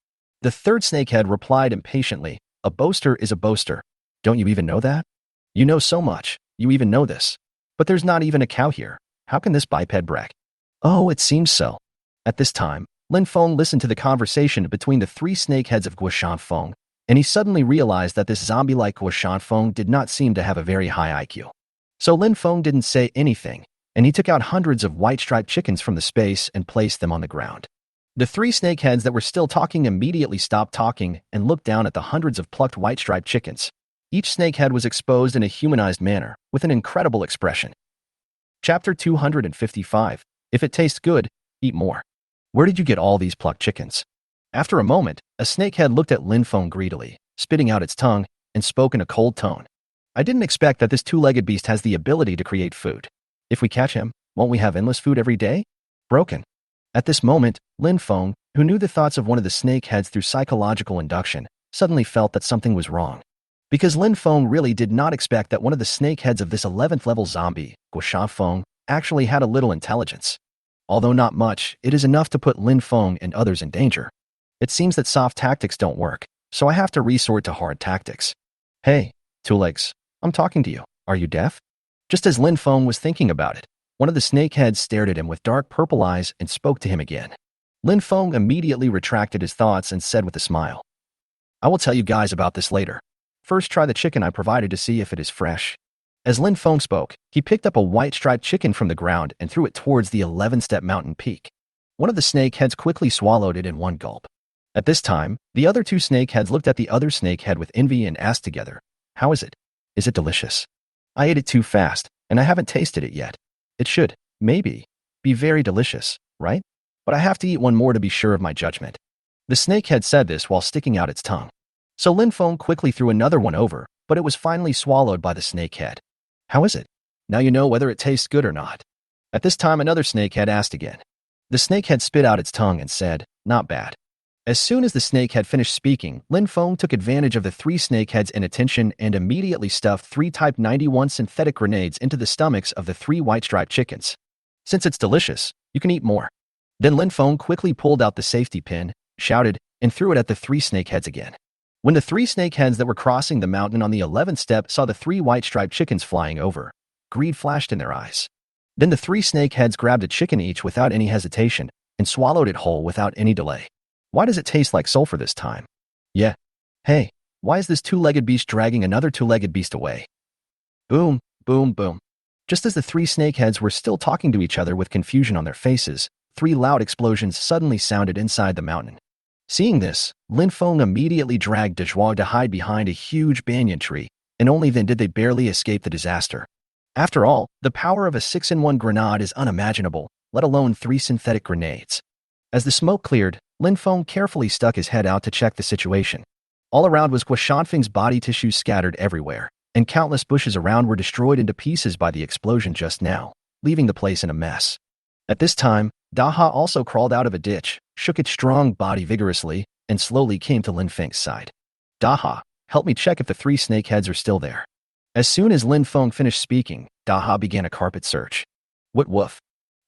The third snakehead replied impatiently, A boaster is a boaster. Don't you even know that? You know so much, you even know this. But there's not even a cow here. How can this biped brag? Oh, it seems so. At this time, Lin Feng listened to the conversation between the 3 snakeheads of Guoshan Feng, and he suddenly realized that this zombie-like Guoshan Feng did not seem to have a very high IQ. So Lin Feng didn't say anything, and he took out hundreds of white-striped chickens from the space and placed them on the ground. The 3 snakeheads that were still talking immediately stopped talking and looked down at the hundreds of plucked white-striped chickens. Each snakehead was exposed in a humanized manner, with an incredible expression. Chapter 255. If it tastes good, eat more. Where did you get all these plucked chickens? After a moment, a snakehead looked at Lin Feng greedily, spitting out its tongue, and spoke in a cold tone. I didn't expect that this 2-legged beast has the ability to create food. If we catch him, won't we have endless food every day? Broken. At this moment, Lin Feng, who knew the thoughts of one of the snakeheads through psychological induction, suddenly felt that something was wrong. Because Lin Feng really did not expect that one of the snakeheads of this 11th level zombie, Guoshan Feng, actually had a little intelligence. Although not much, it is enough to put Lin Feng and others in danger. It seems that soft tactics don't work, so I have to resort to hard tactics. Hey, 2 legs, I'm talking to you. Are you deaf? Just as Lin Feng was thinking about it, one of the snakeheads stared at him with dark purple eyes and spoke to him again. Lin Feng immediately retracted his thoughts and said with a smile, I will tell you guys about this later. First, try the chicken I provided to see if it is fresh. As Lin Feng spoke, he picked up a white-striped chicken from the ground and threw it towards the 11-step mountain peak. One of the snakeheads quickly swallowed it in one gulp. At this time, the other 2 snakeheads looked at the other snakehead with envy and asked together, How is it? Is it delicious? I ate it too fast, and I haven't tasted it yet. It should, maybe, be very delicious, right? But I have to eat one more to be sure of my judgment. The snakehead said this while sticking out its tongue. So Lin Feng quickly threw another one over, but it was finally swallowed by the snakehead. How is it? Now you know whether it tastes good or not. At this time, another snakehead asked again. The snakehead spit out its tongue and said, Not bad. As soon as the snake had finished speaking, Lin Feng took advantage of the 3 snakeheads' inattention and immediately stuffed 3 Type 91 synthetic grenades into the stomachs of the 3 white-striped chickens. Since it's delicious, you can eat more. Then Lin Feng quickly pulled out the safety pin, shouted, and threw it at the 3 snakeheads again. When the 3 snakeheads that were crossing the mountain on the 11th step saw the 3 white-striped chickens flying over, greed flashed in their eyes. Then the 3 snakeheads grabbed a chicken each without any hesitation and swallowed it whole without any delay. Why does it taste like sulfur this time? Yeah. Hey, why is this 2-legged beast dragging another 2-legged beast away? Boom, boom, boom. Just as the 3 snakeheads were still talking to each other with confusion on their faces, 3 loud explosions suddenly sounded inside the mountain. Seeing this, Lin Feng immediately dragged De Zhuang to hide behind a huge banyan tree, and only then did they barely escape the disaster. After all, the power of a 6-in-1 grenade is unimaginable, let alone 3 synthetic grenades. As the smoke cleared, Lin Feng carefully stuck his head out to check the situation. All around was Guoshan Feng's body tissues scattered everywhere, and countless bushes around were destroyed into pieces by the explosion just now, leaving the place in a mess. At this time, Daha also crawled out of a ditch, shook its strong body vigorously, and slowly came to Lin Feng's side. Daha, help me check if the 3 snakeheads are still there. As soon as Lin Feng finished speaking, Daha began a carpet search. What woof?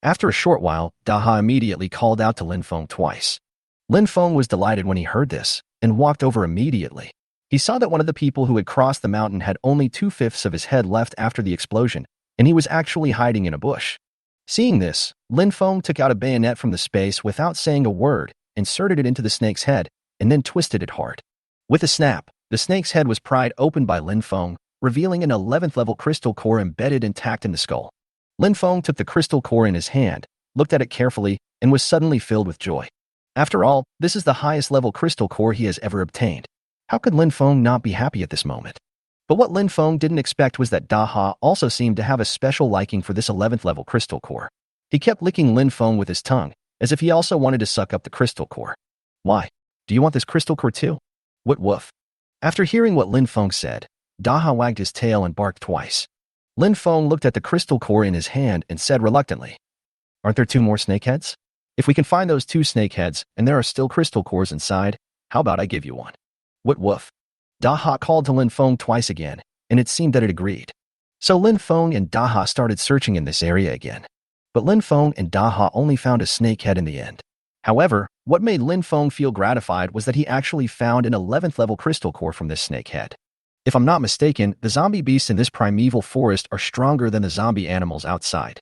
After a short while, Daha immediately called out to Lin Feng twice. Lin Feng was delighted when he heard this, and walked over immediately. He saw that one of the people who had crossed the mountain had only 2/5 of his head left after the explosion, and he was actually hiding in a bush. Seeing this, Lin Feng took out a bayonet from the space without saying a word, inserted it into the snake's head, and then twisted it hard. With a snap, the snake's head was pried open by Lin Feng, revealing an 11th level crystal core embedded intact in the skull. Lin Feng took the crystal core in his hand, looked at it carefully, and was suddenly filled with joy. After all, this is the highest level crystal core he has ever obtained. How could Lin Feng not be happy at this moment? But what Lin Feng didn't expect was that Daha also seemed to have a special liking for this 11th level crystal core. He kept licking Lin Feng with his tongue, as if he also wanted to suck up the crystal core. Why? Do you want this crystal core too? What woof? After hearing what Lin Feng said, Daha wagged his tail and barked twice. Lin Feng looked at the crystal core in his hand and said reluctantly, "Aren't there 2 more snakeheads? If we can find those 2 snakeheads and there are still crystal cores inside, how about I give you one?" What woof? Daha called to Lin Feng twice again, and it seemed that it agreed. So Lin Feng and Daha started searching in this area again. But Lin Feng and Daha only found a snakehead in the end. However, what made Lin Feng feel gratified was that he actually found an 11th level crystal core from this snakehead. If I'm not mistaken, the zombie beasts in this primeval forest are stronger than the zombie animals outside.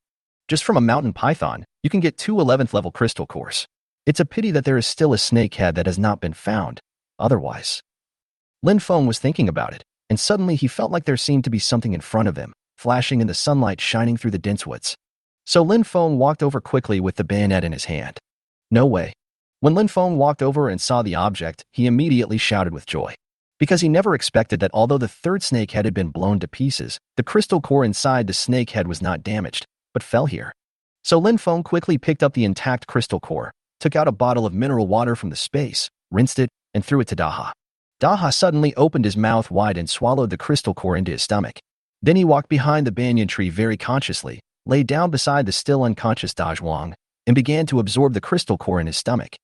Just from a mountain python, you can get 2 11th level crystal cores. It's a pity that there is still a snakehead that has not been found. Otherwise, Lin Feng was thinking about it, and suddenly he felt like there seemed to be something in front of him, flashing in the sunlight shining through the dense woods. So Lin Feng walked over quickly with the bayonet in his hand. No way. When Lin Feng walked over and saw the object, he immediately shouted with joy. Because he never expected that although the 3rd snakehead had been blown to pieces, the crystal core inside the snakehead was not damaged, but fell here. So Lin Feng quickly picked up the intact crystal core, took out a bottle of mineral water from the space, rinsed it, and threw it to Daha. Daha suddenly opened his mouth wide and swallowed the crystal core into his stomach. Then he walked behind the banyan tree very consciously, lay down beside the still unconscious Dajwang, and began to absorb the crystal core in his stomach.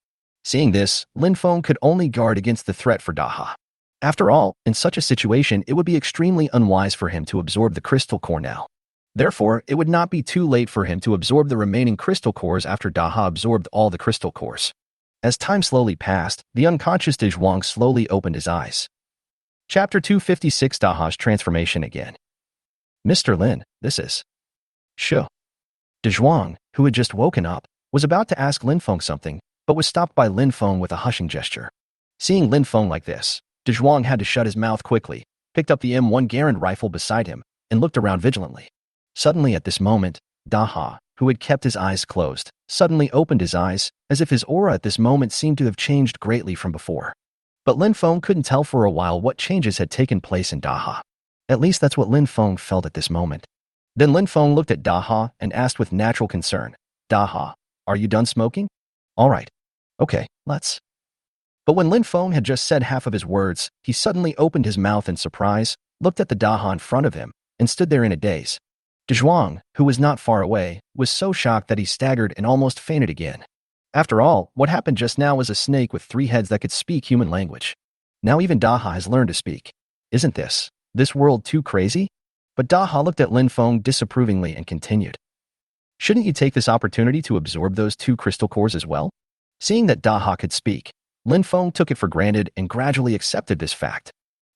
Seeing this, Lin Feng could only guard against the threat for Daha. After all, in such a situation, it would be extremely unwise for him to absorb the crystal core now. Therefore, it would not be too late for him to absorb the remaining crystal cores after Daha absorbed all the crystal cores. As time slowly passed, the unconscious Dajwang slowly opened his eyes. Chapter 256, Daha's transformation again. Mr. Lin, this is Shu. Dajwang, who had just woken up, was about to ask Lin Feng something, but was stopped by Lin Feng with a hushing gesture. Seeing Lin Feng like this, Dajwang had to shut his mouth quickly, picked up the M1 Garand rifle beside him, and looked around vigilantly. Suddenly at this moment, Daha, who had kept his eyes closed, suddenly opened his eyes, as if his aura at this moment seemed to have changed greatly from before. But Lin Feng couldn't tell for a while what changes had taken place in Daha. At least that's what Lin Feng felt at this moment. Then Lin Feng looked at Daha and asked with natural concern, "Daha, are you done smoking? All right. Okay, let's." But when Lin Feng had just said half of his words, he suddenly opened his mouth in surprise, looked at the Daha in front of him, and stood there in a daze. Dajwang, who was not far away, was so shocked that he staggered and almost fainted again. After all, what happened just now was a snake with 3 heads that could speak human language. Now even Daha has learned to speak. Isn't this world too crazy? But Daha looked at Lin Feng disapprovingly and continued. Shouldn't you take this opportunity to absorb those 2 crystal cores as well? Seeing that Daha could speak, Lin Feng took it for granted and gradually accepted this fact.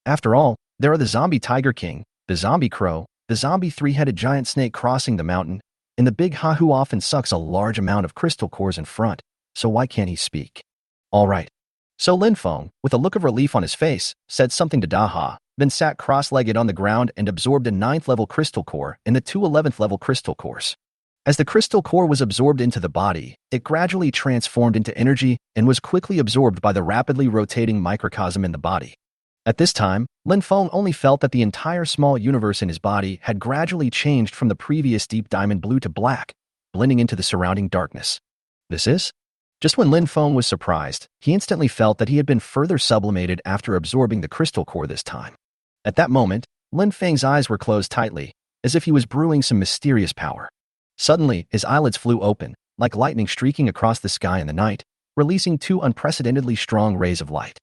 After all, there are the zombie tiger king, the zombie crow, the zombie 3-headed giant snake crossing the mountain, and the big Ha who often sucks a large amount of crystal cores in front, so why can't he speak? All right. So Lin Feng, with a look of relief on his face, said something to Daha, then sat cross-legged on the ground and absorbed a 9th level crystal core and the 2 11th level crystal cores. As the crystal core was absorbed into the body, it gradually transformed into energy and was quickly absorbed by the rapidly rotating microcosm in the body. At this time, Lin Feng only felt that the entire small universe in his body had gradually changed from the previous deep diamond blue to black, blending into the surrounding darkness. This is? Just when Lin Feng was surprised, he instantly felt that he had been further sublimated after absorbing the crystal core this time. At that moment, Lin Feng's eyes were closed tightly, as if he was brewing some mysterious power. Suddenly, his eyelids flew open, like lightning streaking across the sky in the night, releasing 2 unprecedentedly strong rays of light.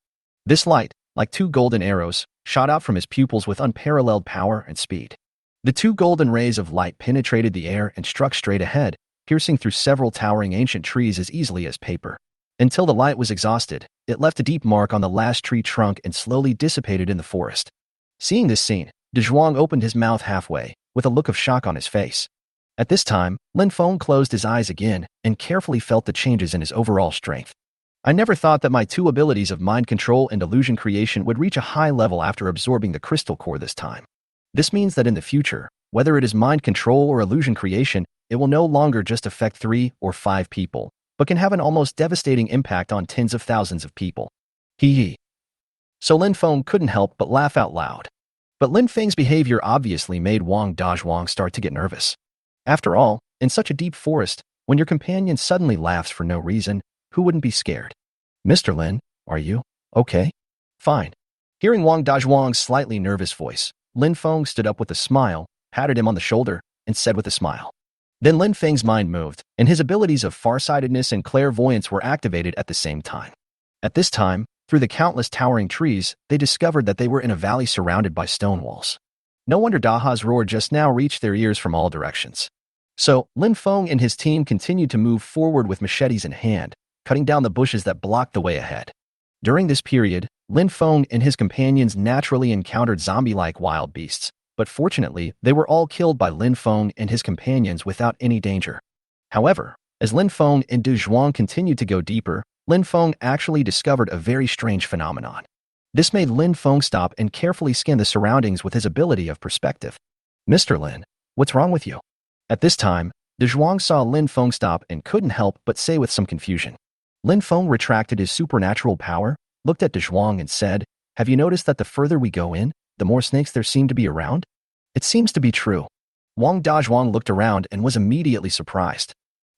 This light, like two golden arrows, shot out from his pupils with unparalleled power and speed. The two golden rays of light penetrated the air and struck straight ahead, piercing through several towering ancient trees as easily as paper. Until the light was exhausted, it left a deep mark on the last tree trunk and slowly dissipated in the forest. Seeing this scene, De Zhuang opened his mouth halfway, with a look of shock on his face. At this time, Lin Feng closed his eyes again and carefully felt the changes in his overall strength. I never thought that my two abilities of mind control and illusion creation would reach a high level after absorbing the crystal core this time. This means that in the future, whether it is mind control or illusion creation, it will no longer just affect 3 or 5 people, but can have an almost devastating impact on tens of thousands of people. Hee hee. So Lin Feng couldn't help but laugh out loud. But Lin Feng's behavior obviously made Wong Dwang start to get nervous. After all, in such a deep forest, when your companion suddenly laughs for no reason, who wouldn't be scared? Mr. Lin, are you okay? Fine. Hearing Wong Dwang's slightly nervous voice, Lin Feng stood up with a smile, patted him on the shoulder, and said with a smile. Then Lin Feng's mind moved, and his abilities of farsightedness and clairvoyance were activated at the same time. At this time, through the countless towering trees, they discovered that they were in a valley surrounded by stone walls. No wonder Daha's roar just now reached their ears from all directions. So, Lin Feng and his team continued to move forward with machetes in hand, cutting down the bushes that blocked the way ahead. During this period, Lin Feng and his companions naturally encountered zombie-like wild beasts, but fortunately, they were all killed by Lin Feng and his companions without any danger. However, as Lin Feng and De Zhuang continued to go deeper, Lin Feng actually discovered a very strange phenomenon. This made Lin Feng stop and carefully scan the surroundings with his ability of perspective. Mr. Lin, what's wrong with you? At this time, De Zhuang saw Lin Feng stop and couldn't help but say with some confusion. Lin Feng retracted his supernatural power, looked at De Zhuang and said, "Have you noticed that the further we go in, the more snakes there seem to be around?" It seems to be true. Wong Dwang looked around and was immediately surprised.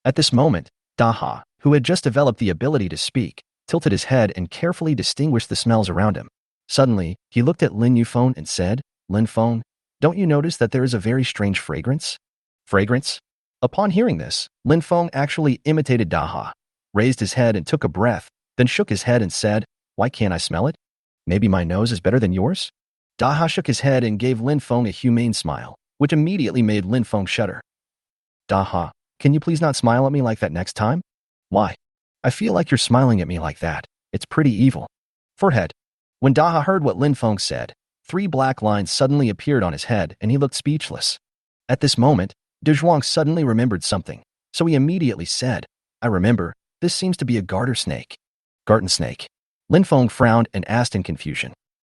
At this moment, Daha, who had just developed the ability to speak, tilted his head and carefully distinguished the smells around him. Suddenly, he looked at Lin Yufeng and said, "Lin Feng, don't you notice that there is a very strange fragrance?" Fragrance? Upon hearing this, Lin Feng actually imitated Daha, raised his head and took a breath, then shook his head and said, "Why can't I smell it? Maybe my nose is better than yours?" Daha shook his head and gave Lin Feng a humane smile, which immediately made Lin Feng shudder. "Daha, can you please not smile at me like that next time?" "Why? I feel like you're smiling at me like that. It's pretty evil." Forehead. When Daha heard what Lin Feng said, 3 black lines suddenly appeared on his head and he looked speechless. At this moment, De Zhuang suddenly remembered something, so he immediately said, "I remember, this seems to be a garter snake." Garten snake. Lin Feng frowned and asked in confusion.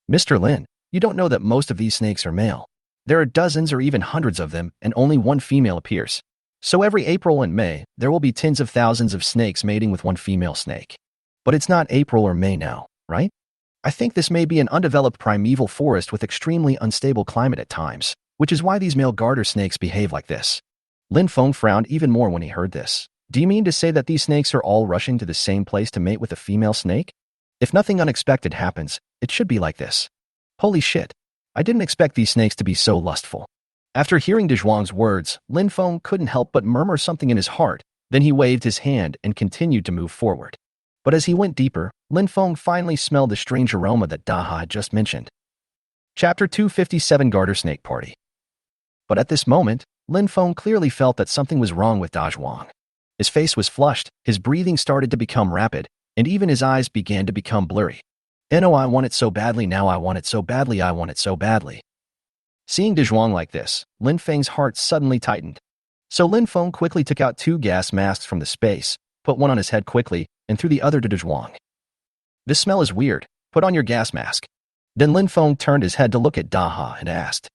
"Mr. Lin, you don't know that most of these snakes are male. There are dozens or even hundreds of them and only one female appears. So every April and May, there will be tens of thousands of snakes mating with one female snake. But it's not April or May now, right? I think this may be an undeveloped primeval forest with extremely unstable climate at times, which is why these male garter snakes behave like this." Lin Feng frowned even more when he heard this. "Do you mean to say that these snakes are all rushing to the same place to mate with a female snake? If nothing unexpected happens, it should be like this. Holy shit. I didn't expect these snakes to be so lustful." After hearing De Zhuang's words, Lin Feng couldn't help but murmur something in his heart, then he waved his hand and continued to move forward. But as he went deeper, Lin Feng finally smelled the strange aroma that Daha had just mentioned. Chapter 257 Garter Snake Party. But at this moment, Lin Feng clearly felt that something was wrong with Da Zhuang. His face was flushed, his breathing started to become rapid, and even his eyes began to become blurry. "No, I want it so badly now, I want it so badly, I want it so badly." Seeing De Zhuang like this, Lin Feng's heart suddenly tightened. So Lin Feng quickly took out 2 gas masks from the space, put one on his head quickly, and threw the other to De Zhuang. "This smell is weird. Put on your gas mask." Then Lin Feng turned his head to look at Daha and asked,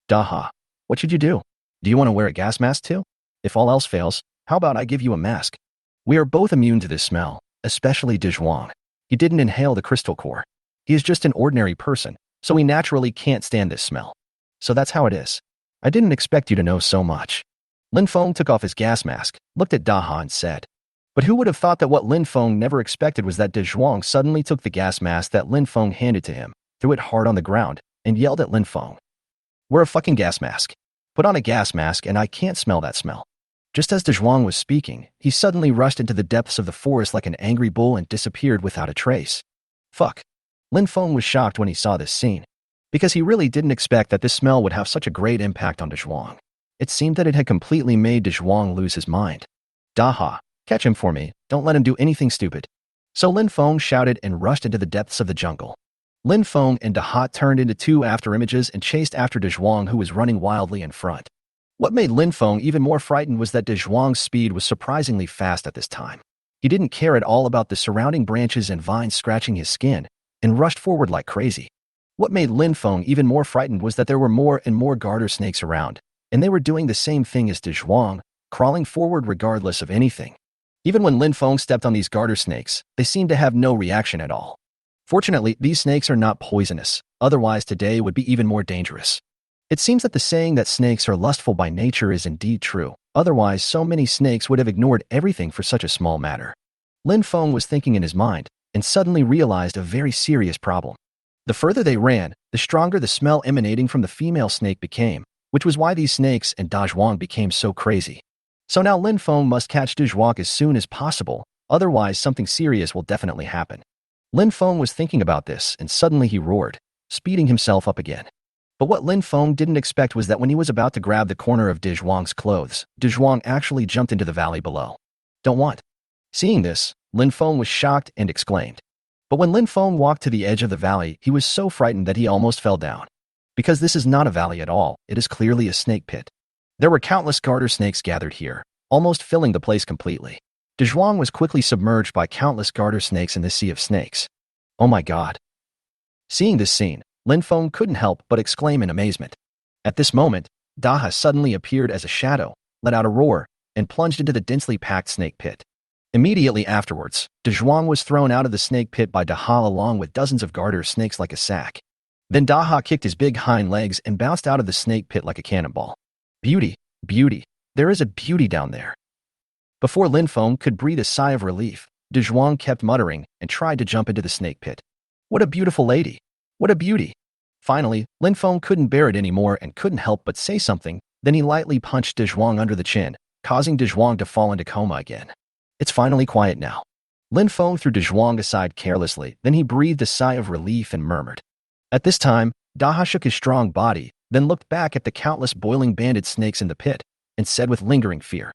"Daha, what should you do? Do you want to wear a gas mask too? If all else fails, how about I give you a mask? We are both immune to this smell, especially De Zhuang. He didn't inhale the crystal core. He is just an ordinary person, so he naturally can't stand this smell. So that's how it is. I didn't expect you to know so much." Lin Feng took off his gas mask, looked at Daha and said, but who would have thought that what Lin Feng never expected was that De Zhuang suddenly took the gas mask that Lin Feng handed to him, threw it hard on the ground, and yelled at Lin Feng, "Wear a fucking gas mask. Put on a gas mask and I can't smell that smell." Just as De Zhuang was speaking, he suddenly rushed into the depths of the forest like an angry bull and disappeared without a trace. Fuck. Lin Feng was shocked when he saw this scene, because he really didn't expect that this smell would have such a great impact on Dezhuang. It seemed that it had completely made Dezhuang lose his mind. Daha, catch him for me, don't let him do anything stupid. So Lin Feng shouted and rushed into the depths of the jungle. Lin Feng and Daha turned into two afterimages and chased after Dezhuang, who was running wildly in front. What made Lin Feng even more frightened was that Dezhuang's speed was surprisingly fast at this time. He didn't care at all about the surrounding branches and vines scratching his skin, and rushed forward like crazy. What made Lin Feng even more frightened was that there were more and more garter snakes around, and they were doing the same thing as Dezhuang, crawling forward regardless of anything. Even when Lin Feng stepped on these garter snakes, they seemed to have no reaction at all. Fortunately, these snakes are not poisonous, otherwise today would be even more dangerous. It seems that the saying that snakes are lustful by nature is indeed true, otherwise so many snakes would have ignored everything for such a small matter. Lin Feng was thinking in his mind, and suddenly realized a very serious problem. The further they ran, the stronger the smell emanating from the female snake became, which was why these snakes and Dezhuang became so crazy. So now Lin Feng must catch Dezhuang as soon as possible, otherwise something serious will definitely happen. Lin Feng was thinking about this, and suddenly he roared, speeding himself up again. But what Lin Feng didn't expect was that when he was about to grab the corner of Dezhuang's clothes, Dezhuang actually jumped into the valley below. Don't want. Seeing this, Lin Feng was shocked and exclaimed. But when Lin Feng walked to the edge of the valley, he was so frightened that he almost fell down. Because this is not a valley at all, it is clearly a snake pit. There were countless garter snakes gathered here, almost filling the place completely. Dezhuang was quickly submerged by countless garter snakes in this sea of snakes. Oh my god. Seeing this scene, Lin Feng couldn't help but exclaim in amazement. At this moment, Daha suddenly appeared as a shadow, let out a roar, and plunged into the densely packed snake pit. Immediately afterwards, Dezhuang was thrown out of the snake pit by Daha along with dozens of garter snakes like a sack. Then Daha kicked his big hind legs and bounced out of the snake pit like a cannonball. Beauty, beauty, there is a beauty down there. Before Lin Feng could breathe a sigh of relief, Dezhuang kept muttering and tried to jump into the snake pit. What a beautiful lady! What a beauty! Finally, Lin Feng couldn't bear it anymore and couldn't help but say something, then he lightly punched Dezhuang under the chin, causing Dezhuang to fall into coma again. It's finally quiet now. Lin Feng threw Dezhuang aside carelessly, then he breathed a sigh of relief and murmured. At this time, Daha shook his strong body, then looked back at the countless boiling banded snakes in the pit, and said with lingering fear.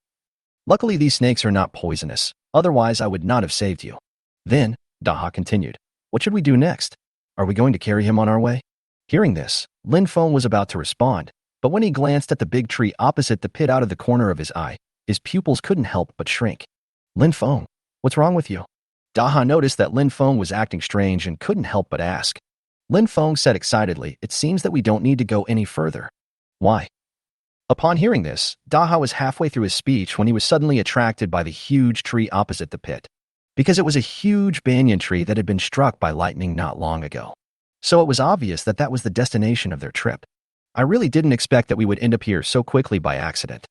Luckily these snakes are not poisonous, otherwise I would not have saved you. Then, Daha continued, what should we do next? Are we going to carry him on our way? Hearing this, Lin Feng was about to respond, but when he glanced at the big tree opposite the pit out of the corner of his eye, his pupils couldn't help but shrink. Lin Feng, what's wrong with you? Daha noticed that Lin Feng was acting strange and couldn't help but ask. Lin Feng said excitedly, it seems that we don't need to go any further. Why? Upon hearing this, Daha was halfway through his speech when he was suddenly attracted by the huge tree opposite the pit. Because it was a huge banyan tree that had been struck by lightning not long ago. So it was obvious that that was the destination of their trip. I really didn't expect that we would end up here so quickly by accident.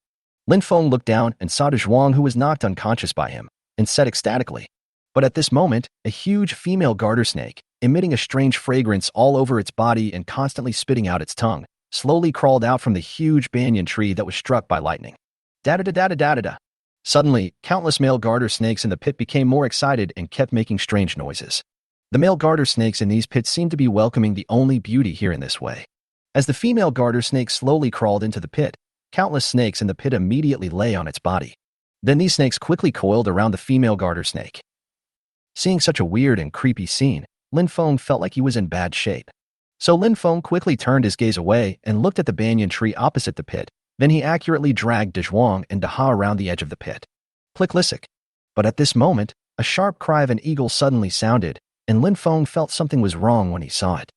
Lin Feng looked down and saw Dezhuang, who was knocked unconscious by him, and said ecstatically. But at this moment, a huge female garter snake, emitting a strange fragrance all over its body and constantly spitting out its tongue, slowly crawled out from the huge banyan tree that was struck by lightning. Da-da-da-da-da-da-da. Suddenly, countless male garter snakes in the pit became more excited and kept making strange noises. The male garter snakes in these pits seemed to be welcoming the only beauty here in this way. As the female garter snake slowly crawled into the pit, countless snakes in the pit immediately lay on its body. Then these snakes quickly coiled around the female garter snake. Seeing such a weird and creepy scene, Lin Feng felt like he was in bad shape. So Lin Feng quickly turned his gaze away and looked at the banyan tree opposite the pit. Then he accurately dragged Dezhuang and Daha around the edge of the pit. Plick-lissick. But at this moment, a sharp cry of an eagle suddenly sounded, and Lin Feng felt something was wrong when he saw it.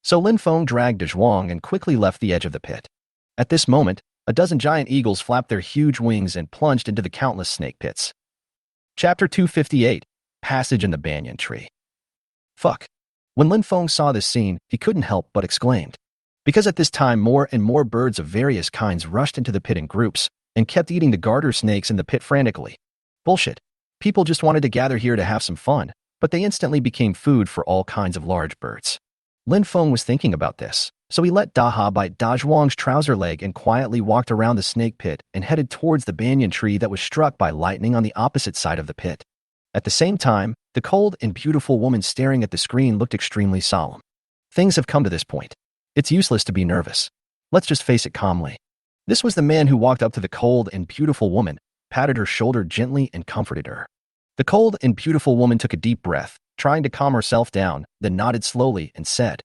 So Lin Feng dragged Dezhuang and quickly left the edge of the pit. At this moment, a dozen giant eagles flapped their huge wings and plunged into the countless snake pits. Chapter 258, Passage in the Banyan Tree. Fuck. When Lin Feng saw this scene, he couldn't help but exclaimed. Because at this time more and more birds of various kinds rushed into the pit in groups and kept eating the garter snakes in the pit frantically. Bullshit. People just wanted to gather here to have some fun, but they instantly became food for all kinds of large birds. Lin Feng was thinking about this, so he let Daha bite Dezhuang's trouser leg and quietly walked around the snake pit and headed towards the banyan tree that was struck by lightning on the opposite side of the pit. At the same time, The cold and beautiful woman staring at the screen looked extremely solemn. Things have come to this point. It's useless to be nervous. Let's just face it calmly. This was the man who walked up to the cold and beautiful woman, patted her shoulder gently and comforted her. The cold and beautiful woman took a deep breath, trying to calm herself down, then nodded slowly and said,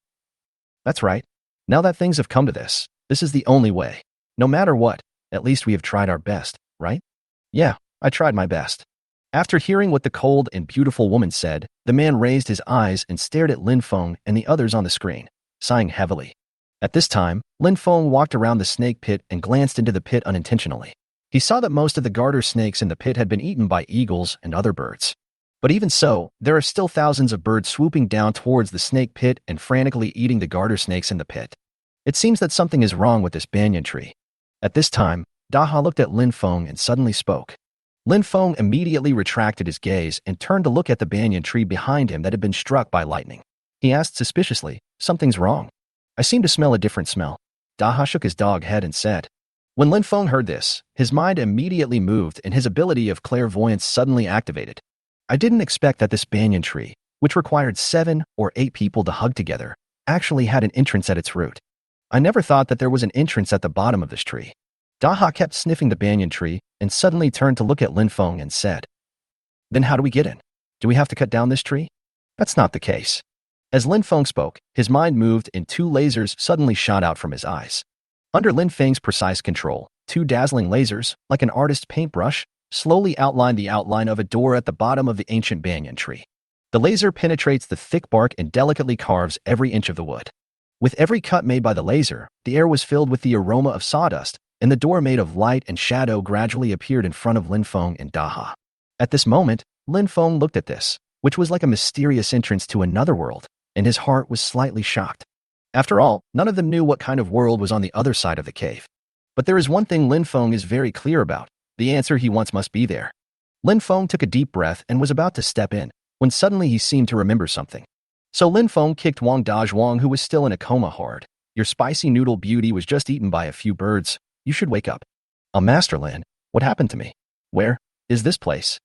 "That's right. Now that things have come to this, this is the only way. No matter what, at least we have tried our best, right?" "Yeah, I tried my best." After hearing what the cold and beautiful woman said, the man raised his eyes and stared at Lin Feng and the others on the screen, sighing heavily. At this time, Lin Feng walked around the snake pit and glanced into the pit unintentionally. He saw that most of the garter snakes in the pit had been eaten by eagles and other birds. But even so, there are still thousands of birds swooping down towards the snake pit and frantically eating the garter snakes in the pit. It seems that something is wrong with this banyan tree. At this time, Daha looked at Lin Feng and suddenly spoke. Lin Feng immediately retracted his gaze and turned to look at the banyan tree behind him that had been struck by lightning. He asked suspiciously, "Something's wrong? I seem to smell a different smell." Daha shook his dog head and said. When Lin Feng heard this, his mind immediately moved and his ability of clairvoyance suddenly activated. I didn't expect that this banyan tree, which required 7 or 8 people to hug together, actually had an entrance at its root. I never thought that there was an entrance at the bottom of this tree. Daha kept sniffing the banyan tree and suddenly turned to look at Lin Feng and said, "Then how do we get in? Do we have to cut down this tree?" "That's not the case." As Lin Feng spoke, his mind moved and 2 lasers suddenly shot out from his eyes. Under Lin Feng's precise control, 2 dazzling lasers, like an artist's paintbrush, slowly outlined the outline of a door at the bottom of the ancient banyan tree. The laser penetrates the thick bark and delicately carves every inch of the wood. With every cut made by the laser, the air was filled with the aroma of sawdust, and the door made of light and shadow gradually appeared in front of Lin Feng and Daha. At this moment, Lin Feng looked at this, which was like a mysterious entrance to another world, and his heart was slightly shocked. After all, none of them knew what kind of world was on the other side of the cave. But there is one thing Lin Feng is very clear about. The answer he wants must be there. Lin Feng took a deep breath and was about to step in, when suddenly he seemed to remember something. So Lin Feng kicked Wong Dwang, who was still in a coma, hard. "Your spicy noodle beauty was just eaten by a few birds. You should wake up." Master Lin, what happened to me? Where is this place?"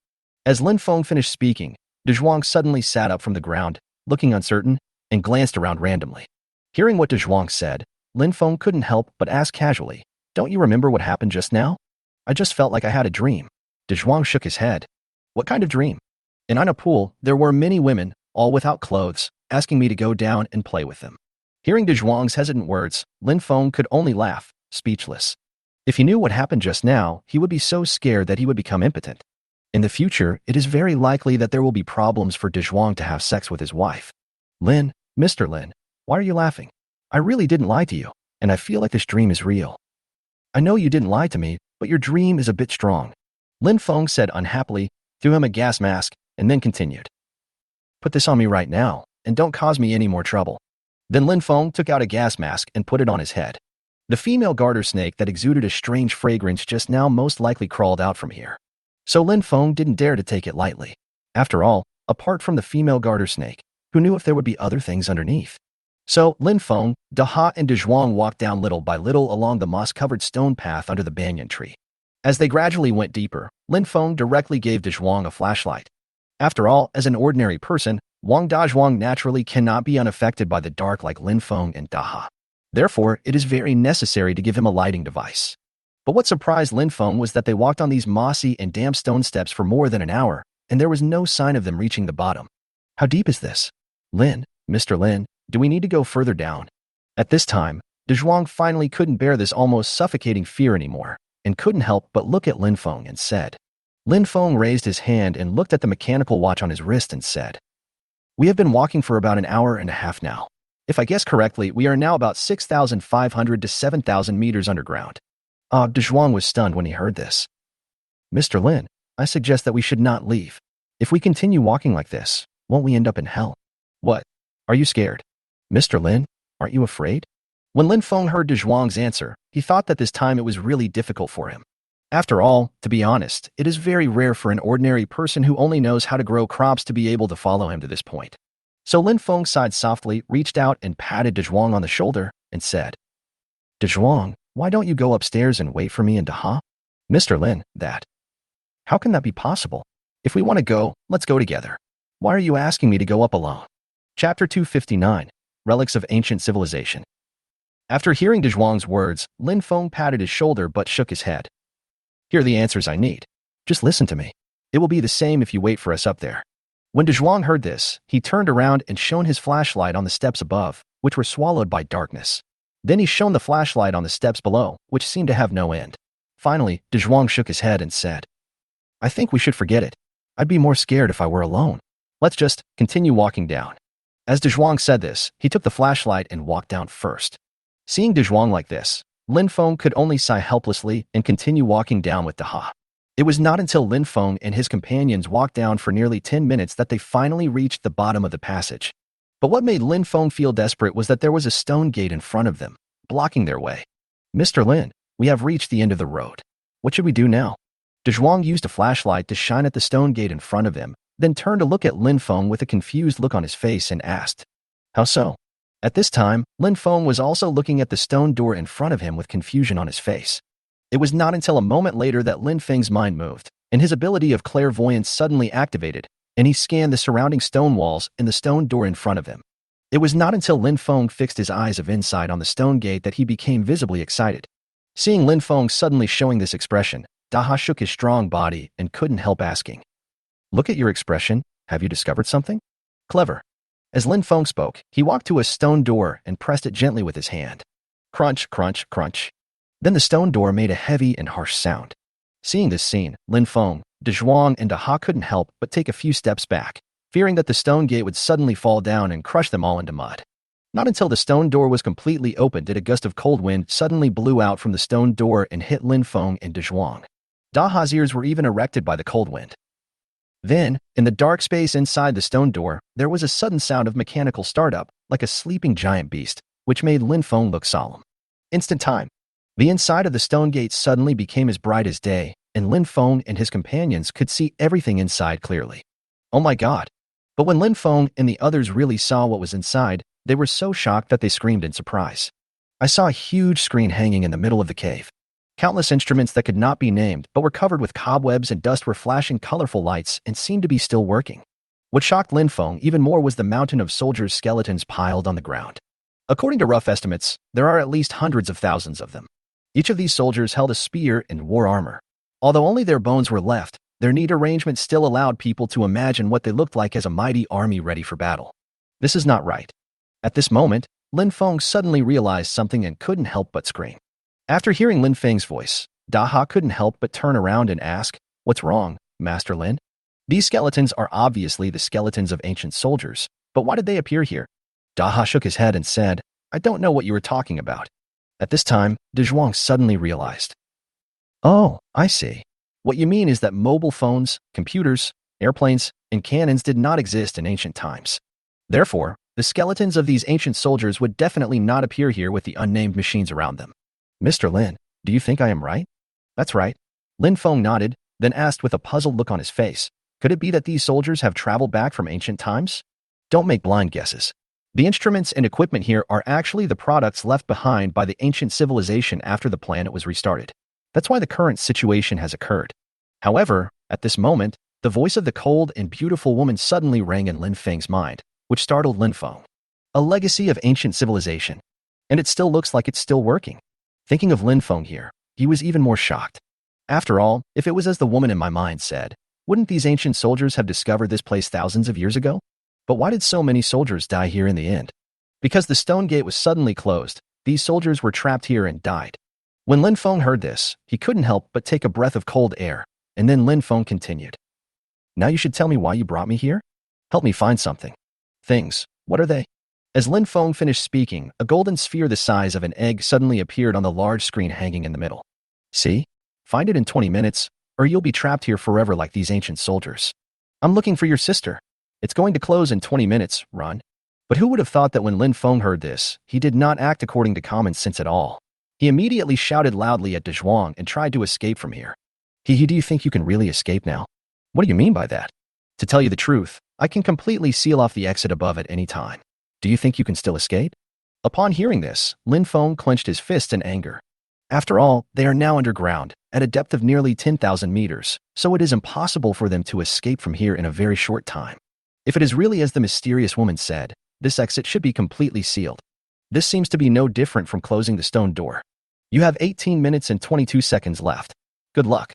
As Lin Feng finished speaking, Dezhuang suddenly sat up from the ground, looking uncertain, and glanced around randomly. Hearing what Dezhuang said, Lin Feng couldn't help but ask casually, "Don't you remember what happened just now?" "I just felt like I had a dream." Dezhuang shook his head. "What kind of dream?" "In a pool, there were many women, all without clothes, asking me to go down and play with them." Hearing Dezhuang's hesitant words, Lin Feng could only laugh, speechless. If he knew what happened just now, he would be so scared that he would become impotent. In the future, it is very likely that there will be problems for Dezhuang to have sex with his wife. "Lin, Mr. Lin, why are you laughing? I really didn't lie to you, and I feel like this dream is real." "I know you didn't lie to me, but your dream is a bit strong," Lin Feng said unhappily, threw him a gas mask, and then continued. "Put this on me right now, and don't cause me any more trouble." Then Lin Feng took out a gas mask and put it on his head. The female garter snake that exuded a strange fragrance just now most likely crawled out from here. So Lin Feng didn't dare to take it lightly. After all, apart from the female garter snake, who knew if there would be other things underneath? So Lin Feng, Daha, and Dezhuang walked down little by little along the moss-covered stone path under the banyan tree. As they gradually went deeper, Lin Feng directly gave Dezhuang a flashlight. After all, as an ordinary person, Wong Dwang naturally cannot be unaffected by the dark like Lin Feng and Daha. Therefore, it is very necessary to give him a lighting device. But what surprised Lin Feng was that they walked on these mossy and damp stone steps for more than an hour, and there was no sign of them reaching the bottom. "How deep is this? Lin, Mr. Lin, do we need to go further down?" At this time, Dezhuang finally couldn't bear this almost suffocating fear anymore, and couldn't help but look at Lin Feng and said. Lin Feng raised his hand and looked at the mechanical watch on his wrist and said, "We have been walking for about an hour and a half now. If I guess correctly, we are now about 6,500 to 7,000 meters underground." Dezhuang was stunned when he heard this. "Mr. Lin, I suggest that we should not leave. If we continue walking like this, won't we end up in hell?" "What? Are you scared?" "Mr. Lin, aren't you afraid?" When Lin Feng heard Dezhuang's answer, he thought that this time it was really difficult for him. After all, to be honest, it is very rare for an ordinary person who only knows how to grow crops to be able to follow him to this point. So Lin Feng sighed softly, reached out and patted Dezhuang on the shoulder, and said, "Dezhuang, why don't you go upstairs and wait for me and Daha?" "Mr. Lin, that. How can that be possible? If we want to go, let's go together." Why are you asking me to go up alone? Chapter 259, Relics of Ancient Civilization. After hearing De Zhuang's words, Lin Feng patted his shoulder but shook his head. Here are the answers I need. Just listen to me. It will be the same if you wait for us up there. When De Zhuang heard this, he turned around and shone his flashlight on the steps above, which were swallowed by darkness. Then he shone the flashlight on the steps below, which seemed to have no end. Finally, De Zhuang shook his head and said, I think we should forget it. I'd be more scared if I were alone. Let's just continue walking down. As De Zhuang said this, he took the flashlight and walked down first. Seeing De Zhuang like this, Lin Feng could only sigh helplessly and continue walking down with Daha. It was not until Lin Feng and his companions walked down for nearly 10 minutes that they finally reached the bottom of the passage. But what made Lin Feng feel desperate was that there was a stone gate in front of them, blocking their way. Mr. Lin, we have reached the end of the road. What should we do now? De Zhuang used a flashlight to shine at the stone gate in front of him, then turned to look at Lin Feng with a confused look on his face and asked, How so? At this time, Lin Feng was also looking at the stone door in front of him with confusion on his face. It was not until a moment later that Lin Feng's mind moved, and his ability of clairvoyance suddenly activated, and he scanned the surrounding stone walls and the stone door in front of him. It was not until Lin Feng fixed his eyes of insight on the stone gate that he became visibly excited. Seeing Lin Feng suddenly showing this expression, Daha shook his strong body and couldn't help asking, Look at your expression, have you discovered something? Clever. As Lin Feng spoke, he walked to a stone door and pressed it gently with his hand. Crunch, crunch, crunch. Then the stone door made a heavy and harsh sound. Seeing this scene, Lin Feng, De Zhuang, and Daha couldn't help but take a few steps back, fearing that the stone gate would suddenly fall down and crush them all into mud. Not until the stone door was completely open did a gust of cold wind suddenly blew out from the stone door and hit Lin Feng and De Zhuang. Daha's ears were even erected by the cold wind. Then, in the dark space inside the stone door, there was a sudden sound of mechanical startup, like a sleeping giant beast, which made Lin Feng look solemn. Instant time. The inside of the stone gate suddenly became as bright as day, and Lin Feng and his companions could see everything inside clearly. Oh my God! But when Lin Feng and the others really saw what was inside, they were so shocked that they screamed in surprise. I saw a huge screen hanging in the middle of the cave. Countless instruments that could not be named but were covered with cobwebs and dust were flashing colorful lights and seemed to be still working. What shocked Lin Feng even more was the mountain of soldiers' skeletons piled on the ground. According to rough estimates, there are at least hundreds of thousands of them. Each of these soldiers held a spear and wore armor. Although only their bones were left, their neat arrangement still allowed people to imagine what they looked like as a mighty army ready for battle. This is not right. At this moment, Lin Feng suddenly realized something and couldn't help but scream. After hearing Lin Feng's voice, Daha couldn't help but turn around and ask, What's wrong, Master Lin? These skeletons are obviously the skeletons of ancient soldiers, but why did they appear here? Daha shook his head and said, I don't know what you were talking about. At this time, De Zhuang suddenly realized. Oh, I see. What you mean is that mobile phones, computers, airplanes, and cannons did not exist in ancient times. Therefore, the skeletons of these ancient soldiers would definitely not appear here with the unnamed machines around them. Mr. Lin, do you think I am right? That's right. Lin Feng nodded, then asked with a puzzled look on his face, Could it be that these soldiers have traveled back from ancient times? Don't make blind guesses. The instruments and equipment here are actually the products left behind by the ancient civilization after the planet was restarted. That's why the current situation has occurred. However, at this moment, the voice of the cold and beautiful woman suddenly rang in Lin Feng's mind, which startled Lin Feng. A legacy of ancient civilization. And it still looks like it's still working. Thinking of Lin Feng here, he was even more shocked. After all, if it was as the woman in my mind said, wouldn't these ancient soldiers have discovered this place thousands of years ago? But why did so many soldiers die here in the end? Because the stone gate was suddenly closed, these soldiers were trapped here and died. When Lin Feng heard this, he couldn't help but take a breath of cold air, and then Lin Feng continued. Now you should tell me why you brought me here? Help me find something. Things, what are they? As Lin Feng finished speaking, a golden sphere the size of an egg suddenly appeared on the large screen hanging in the middle. See? Find it in 20 minutes, or you'll be trapped here forever like these ancient soldiers. I'm looking for your sister. It's going to close in 20 minutes, run. But who would have thought that when Lin Feng heard this, he did not act according to common sense at all. He immediately shouted loudly at De Zhuang and tried to escape from here. Do you think you can really escape now? What do you mean by that? To tell you the truth, I can completely seal off the exit above at any time. Do you think you can still escape? Upon hearing this, Lin Feng clenched his fists in anger. After all, they are now underground, at a depth of nearly 10,000 meters, so it is impossible for them to escape from here in a very short time. If it is really as the mysterious woman said, this exit should be completely sealed. This seems to be no different from closing the stone door. You have 18 minutes and 22 seconds left. Good luck.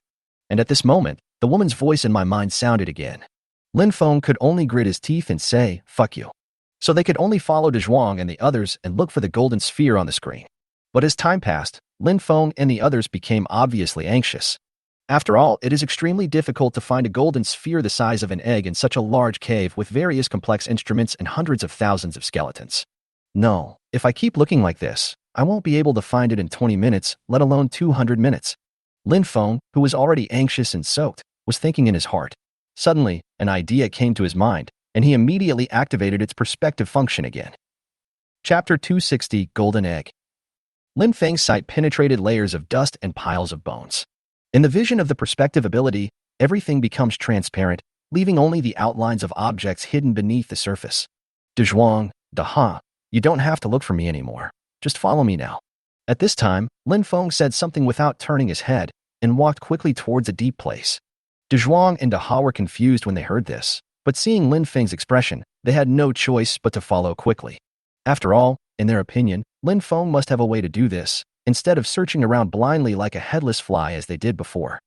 And at this moment, the woman's voice in my mind sounded again. Lin Feng could only grit his teeth and say, fuck you. So they could only follow De Zhuang and the others and look for the golden sphere on the screen. But as time passed, Lin Feng and the others became obviously anxious. After all, it is extremely difficult to find a golden sphere the size of an egg in such a large cave with various complex instruments and hundreds of thousands of skeletons. No, if I keep looking like this, I won't be able to find it in 20 minutes, let alone 200 minutes. Lin Feng, who was already anxious and soaked, was thinking in his heart. Suddenly, an idea came to his mind, and he immediately activated its perspective function again. Chapter 260, Golden Egg. Lin Feng's sight penetrated layers of dust and piles of bones. In the vision of the perspective ability, everything becomes transparent, leaving only the outlines of objects hidden beneath the surface. De Zhuang, Daha, you don't have to look for me anymore. Just follow me now. At this time, Lin Feng said something without turning his head and walked quickly towards a deep place. De Zhuang and Daha were confused when they heard this, but seeing Lin Feng's expression, they had no choice but to follow quickly. After all, in their opinion, Lin Feng must have a way to do this, instead of searching around blindly like a headless fly as they did before.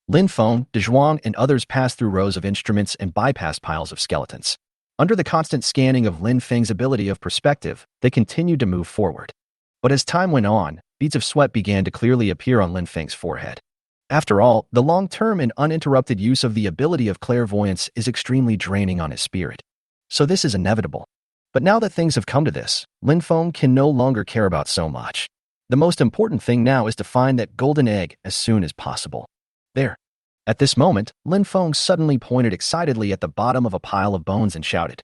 Lin Feng, De Zhuang, and others passed through rows of instruments and bypassed piles of skeletons. Under the constant scanning of Lin Feng's ability of perspective, they continued to move forward. But as time went on, beads of sweat began to clearly appear on Lin Feng's forehead. After all, the long-term and uninterrupted use of the ability of clairvoyance is extremely draining on his spirit. So this is inevitable. But now that things have come to this, Lin Feng can no longer care about so much. The most important thing now is to find that golden egg as soon as possible. There. At this moment, Lin Feng suddenly pointed excitedly at the bottom of a pile of bones and shouted.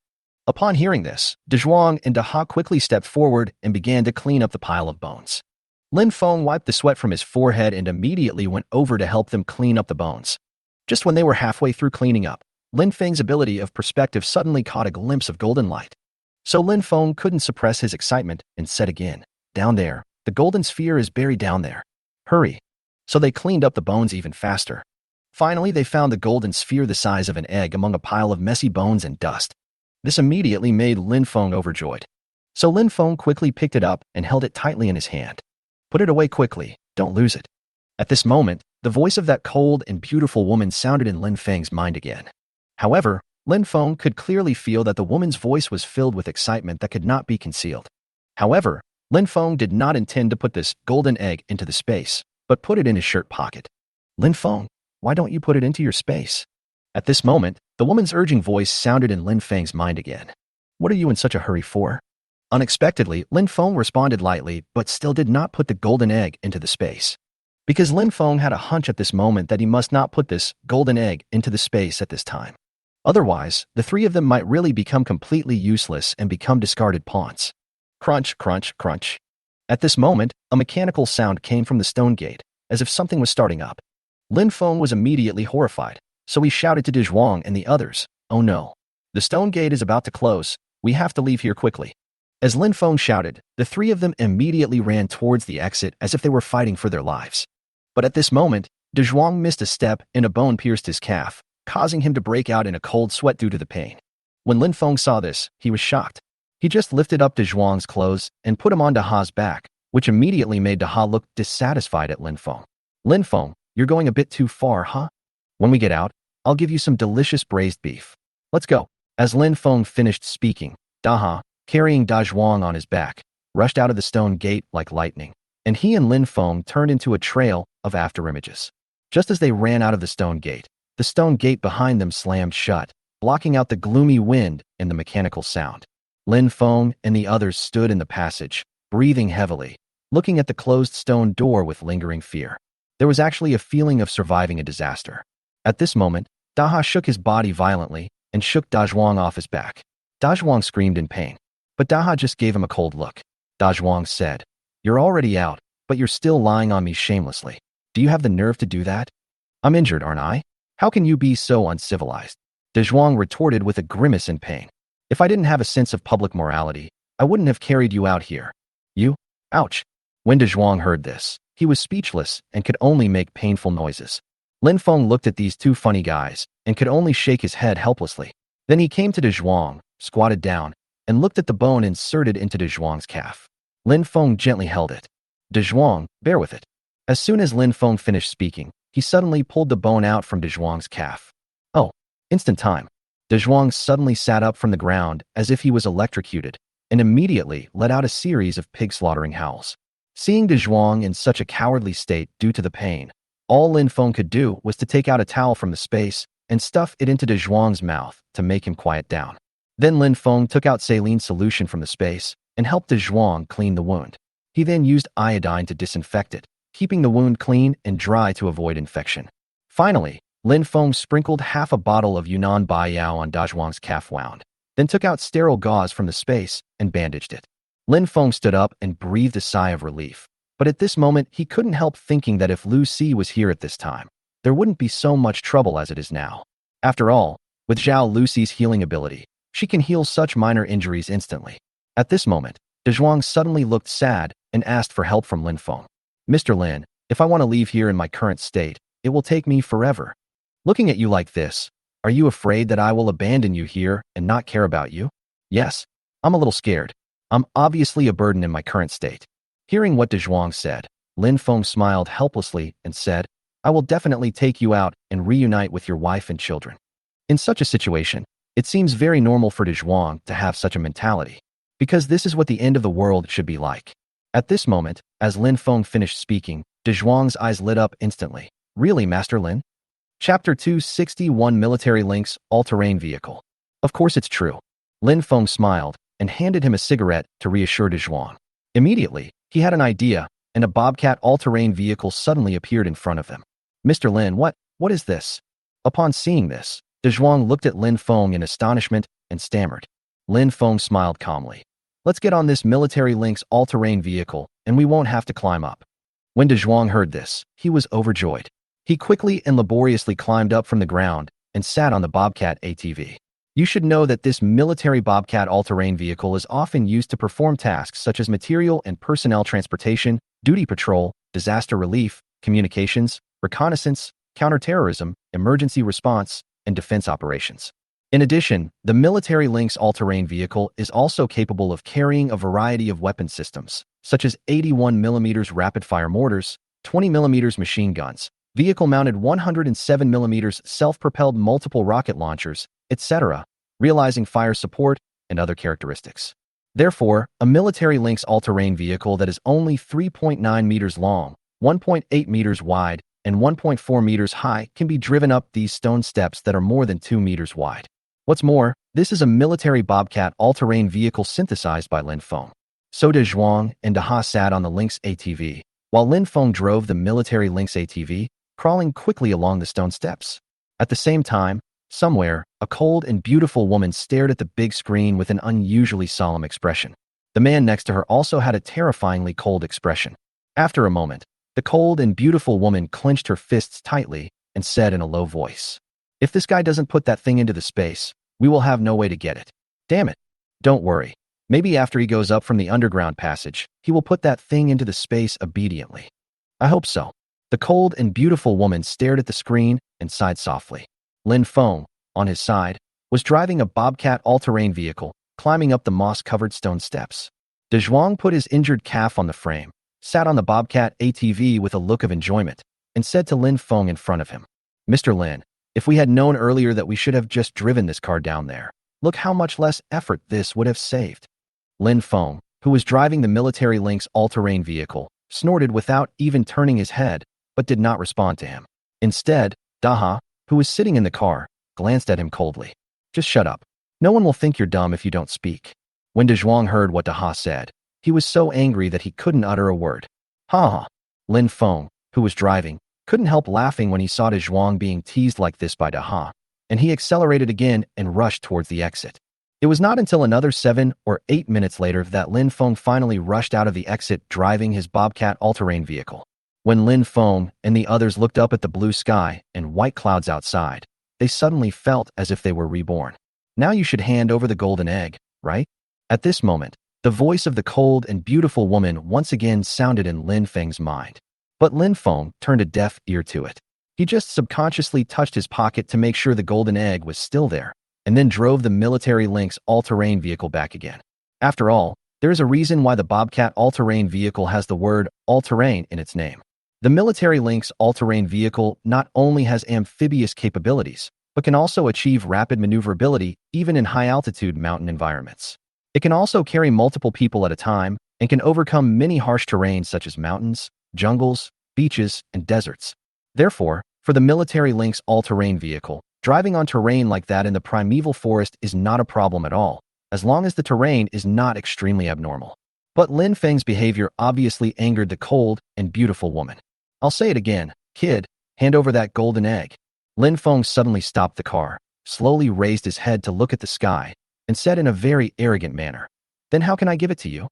Upon hearing this, De Zhuang and Daha quickly stepped forward and began to clean up the pile of bones. Lin Feng wiped the sweat from his forehead and immediately went over to help them clean up the bones. Just when they were halfway through cleaning up, Lin Feng's ability of perspective suddenly caught a glimpse of golden light. So Lin Feng couldn't suppress his excitement and said again, down there, the golden sphere is buried down there. Hurry. So they cleaned up the bones even faster. Finally, they found the golden sphere the size of an egg among a pile of messy bones and dust. This immediately made Lin Feng overjoyed. So Lin Feng quickly picked it up and held it tightly in his hand. Put it away quickly, don't lose it. At this moment, the voice of that cold and beautiful woman sounded in Lin Feng's mind again. However, Lin Feng could clearly feel that the woman's voice was filled with excitement that could not be concealed. However, Lin Feng did not intend to put this golden egg into the space, but put it in his shirt pocket. Lin Feng, why don't you put it into your space? At this moment, the woman's urging voice sounded in Lin Feng's mind again. What are you in such a hurry for? Unexpectedly, Lin Feng responded lightly, but still did not put the golden egg into the space. Because Lin Feng had a hunch at this moment that he must not put this golden egg into the space at this time. Otherwise, the three of them might really become completely useless and become discarded pawns. Crunch, crunch, crunch. At this moment, a mechanical sound came from the stone gate, as if something was starting up. Lin Feng was immediately horrified, so he shouted to De Zhuang and the others, "Oh no. The stone gate is about to close, we have to leave here quickly." As Lin Feng shouted, the three of them immediately ran towards the exit as if they were fighting for their lives. But at this moment, De Zhuang missed a step and a bone pierced his calf, causing him to break out in a cold sweat due to the pain. When Lin Feng saw this, he was shocked. He just lifted up De Zhuang's clothes and put him on Daha's back, which immediately made Daha look dissatisfied at Lin Feng. Lin Feng, you're going a bit too far, huh? When we get out, I'll give you some delicious braised beef. Let's go. As Lin Feng finished speaking, Daha, carrying Da Zhuang on his back, rushed out of the stone gate like lightning, and he and Lin Feng turned into a trail of afterimages. Just as they ran out of the stone gate behind them slammed shut, blocking out the gloomy wind and the mechanical sound. Lin Feng and the others stood in the passage, breathing heavily, looking at the closed stone door with lingering fear. There was actually a feeling of surviving a disaster. At this moment, Daha shook his body violently and shook Da Zhuang off his back. Da Zhuang screamed in pain, but Daha just gave him a cold look. Da Zhuang said, "You're already out, but you're still lying on me shamelessly. Do you have the nerve to do that? I'm injured, aren't I? How can you be so uncivilized?" Da Zhuang retorted with a grimace in pain. "If I didn't have a sense of public morality, I wouldn't have carried you out here. You? Ouch." When Da Zhuang heard this, he was speechless and could only make painful noises. Lin Feng looked at these two funny guys and could only shake his head helplessly. Then he came to De Zhuang, squatted down, and looked at the bone inserted into De Zhuang's calf. Lin Feng gently held it. De Zhuang, bear with it. As soon as Lin Feng finished speaking, he suddenly pulled the bone out from De Zhuang's calf. Oh, instant time. De Zhuang suddenly sat up from the ground as if he was electrocuted, and immediately let out a series of pig-slaughtering howls. Seeing De Zhuang in such a cowardly state due to the pain, all Lin Feng could do was to take out a towel from the space and stuff it into De Zhuang's mouth to make him quiet down. Then Lin Feng took out saline solution from the space and helped De Zhuang clean the wound. He then used iodine to disinfect it, keeping the wound clean and dry to avoid infection. Finally, Lin Feng sprinkled half a bottle of Yunnan Baiyao on De Zhuang's calf wound, then took out sterile gauze from the space and bandaged it. Lin Feng stood up and breathed a sigh of relief. But at this moment, he couldn't help thinking that if Lu Si was here at this time, there wouldn't be so much trouble as it is now. After all, with Zhao Luci's healing ability, she can heal such minor injuries instantly. At this moment, De Zhuang suddenly looked sad and asked for help from Lin Feng. Mr. Lin, if I want to leave here in my current state, it will take me forever. Looking at you like this, are you afraid that I will abandon you here and not care about you? Yes, I'm a little scared. I'm obviously a burden in my current state. Hearing what De Zhuang said, Lin Feng smiled helplessly and said, I will definitely take you out and reunite with your wife and children. In such a situation, it seems very normal for De Zhuang to have such a mentality, because this is what the end of the world should be like. At this moment, as Lin Feng finished speaking, De Zhuang's eyes lit up instantly. Really, Master Lin? Chapter 261 Military Links All-Terrain Vehicle. Of course it's true. Lin Feng smiled and handed him a cigarette to reassure De Zhuang. Immediately, he had an idea, and a Bobcat all-terrain vehicle suddenly appeared in front of them. Mr. Lin, what is this? Upon seeing this, De Zhuang looked at Lin Feng in astonishment and stammered. Lin Feng smiled calmly. Let's get on this military links all-terrain vehicle, and we won't have to climb up. When De Zhuang heard this, he was overjoyed. He quickly and laboriously climbed up from the ground and sat on the Bobcat ATV. You should know that this military Bobcat all-terrain vehicle is often used to perform tasks such as material and personnel transportation, duty patrol, disaster relief, communications, reconnaissance, counterterrorism, emergency response, and defense operations. In addition, the military links all-terrain vehicle is also capable of carrying a variety of weapon systems, such as 81mm rapid-fire mortars, 20mm machine guns, vehicle-mounted 107mm self-propelled multiple rocket launchers, etc., realizing fire support and other characteristics. Therefore, a military links all-terrain vehicle that is only 3.9 meters long, 1.8 meters wide, and 1.4 meters high can be driven up these stone steps that are more than 2 meters wide. What's more, this is a military Bobcat all-terrain vehicle synthesized by Lin Feng. So De Zhuang and De Ha sat on the Lynx ATV, while Lin Feng drove the military Lynx ATV, crawling quickly along the stone steps. At the same time, somewhere, a cold and beautiful woman stared at the big screen with an unusually solemn expression. The man next to her also had a terrifyingly cold expression. After a moment, the cold and beautiful woman clenched her fists tightly and said in a low voice, "If this guy doesn't put that thing into the space, we will have no way to get it. Damn it. Don't worry. Maybe after he goes up from the underground passage, he will put that thing into the space obediently. I hope so." The cold and beautiful woman stared at the screen and sighed softly. Lin Feng, on his side, was driving a Bobcat all-terrain vehicle, climbing up the moss-covered stone steps. De Zhuang put his injured calf on the frame, sat on the Bobcat ATV with a look of enjoyment, and said to Lin Feng in front of him, "Mr. Lin, if we had known earlier that we should have just driven this car down there, look how much less effort this would have saved." Lin Feng, who was driving the military links all-terrain vehicle, snorted without even turning his head, but did not respond to him. Instead, Daha, who was sitting in the car, glanced at him coldly. "Just shut up. No one will think you're dumb if you don't speak." When De Zhuang heard what Daha said, he was so angry that he couldn't utter a word. Ha ha. Lin Feng, who was driving, couldn't help laughing when he saw De Zhuang being teased like this by Daha, and he accelerated again and rushed towards the exit. It was not until another 7 or 8 minutes later that Lin Feng finally rushed out of the exit driving his Bobcat all-terrain vehicle. When Lin Feng and the others looked up at the blue sky and white clouds outside, they suddenly felt as if they were reborn. "Now you should hand over the golden egg, right?" At this moment, the voice of the cold and beautiful woman once again sounded in Lin Feng's mind. But Lin Feng turned a deaf ear to it. He just subconsciously touched his pocket to make sure the golden egg was still there, and then drove the military Lynx all-terrain vehicle back again. After all, there is a reason why the Bobcat all-terrain vehicle has the word all-terrain in its name. The military Lynx all-terrain vehicle not only has amphibious capabilities, but can also achieve rapid maneuverability even in high-altitude mountain environments. It can also carry multiple people at a time and can overcome many harsh terrains such as mountains, jungles, beaches, and deserts. Therefore, for the military Lynx all-terrain vehicle, driving on terrain like that in the primeval forest is not a problem at all, as long as the terrain is not extremely abnormal. But Lin Feng's behavior obviously angered the cold and beautiful woman. I'll say it again, kid, hand over that golden egg. Lin Feng suddenly stopped the car, slowly raised his head to look at the sky, and said in a very arrogant manner, "Then how can I give it to you?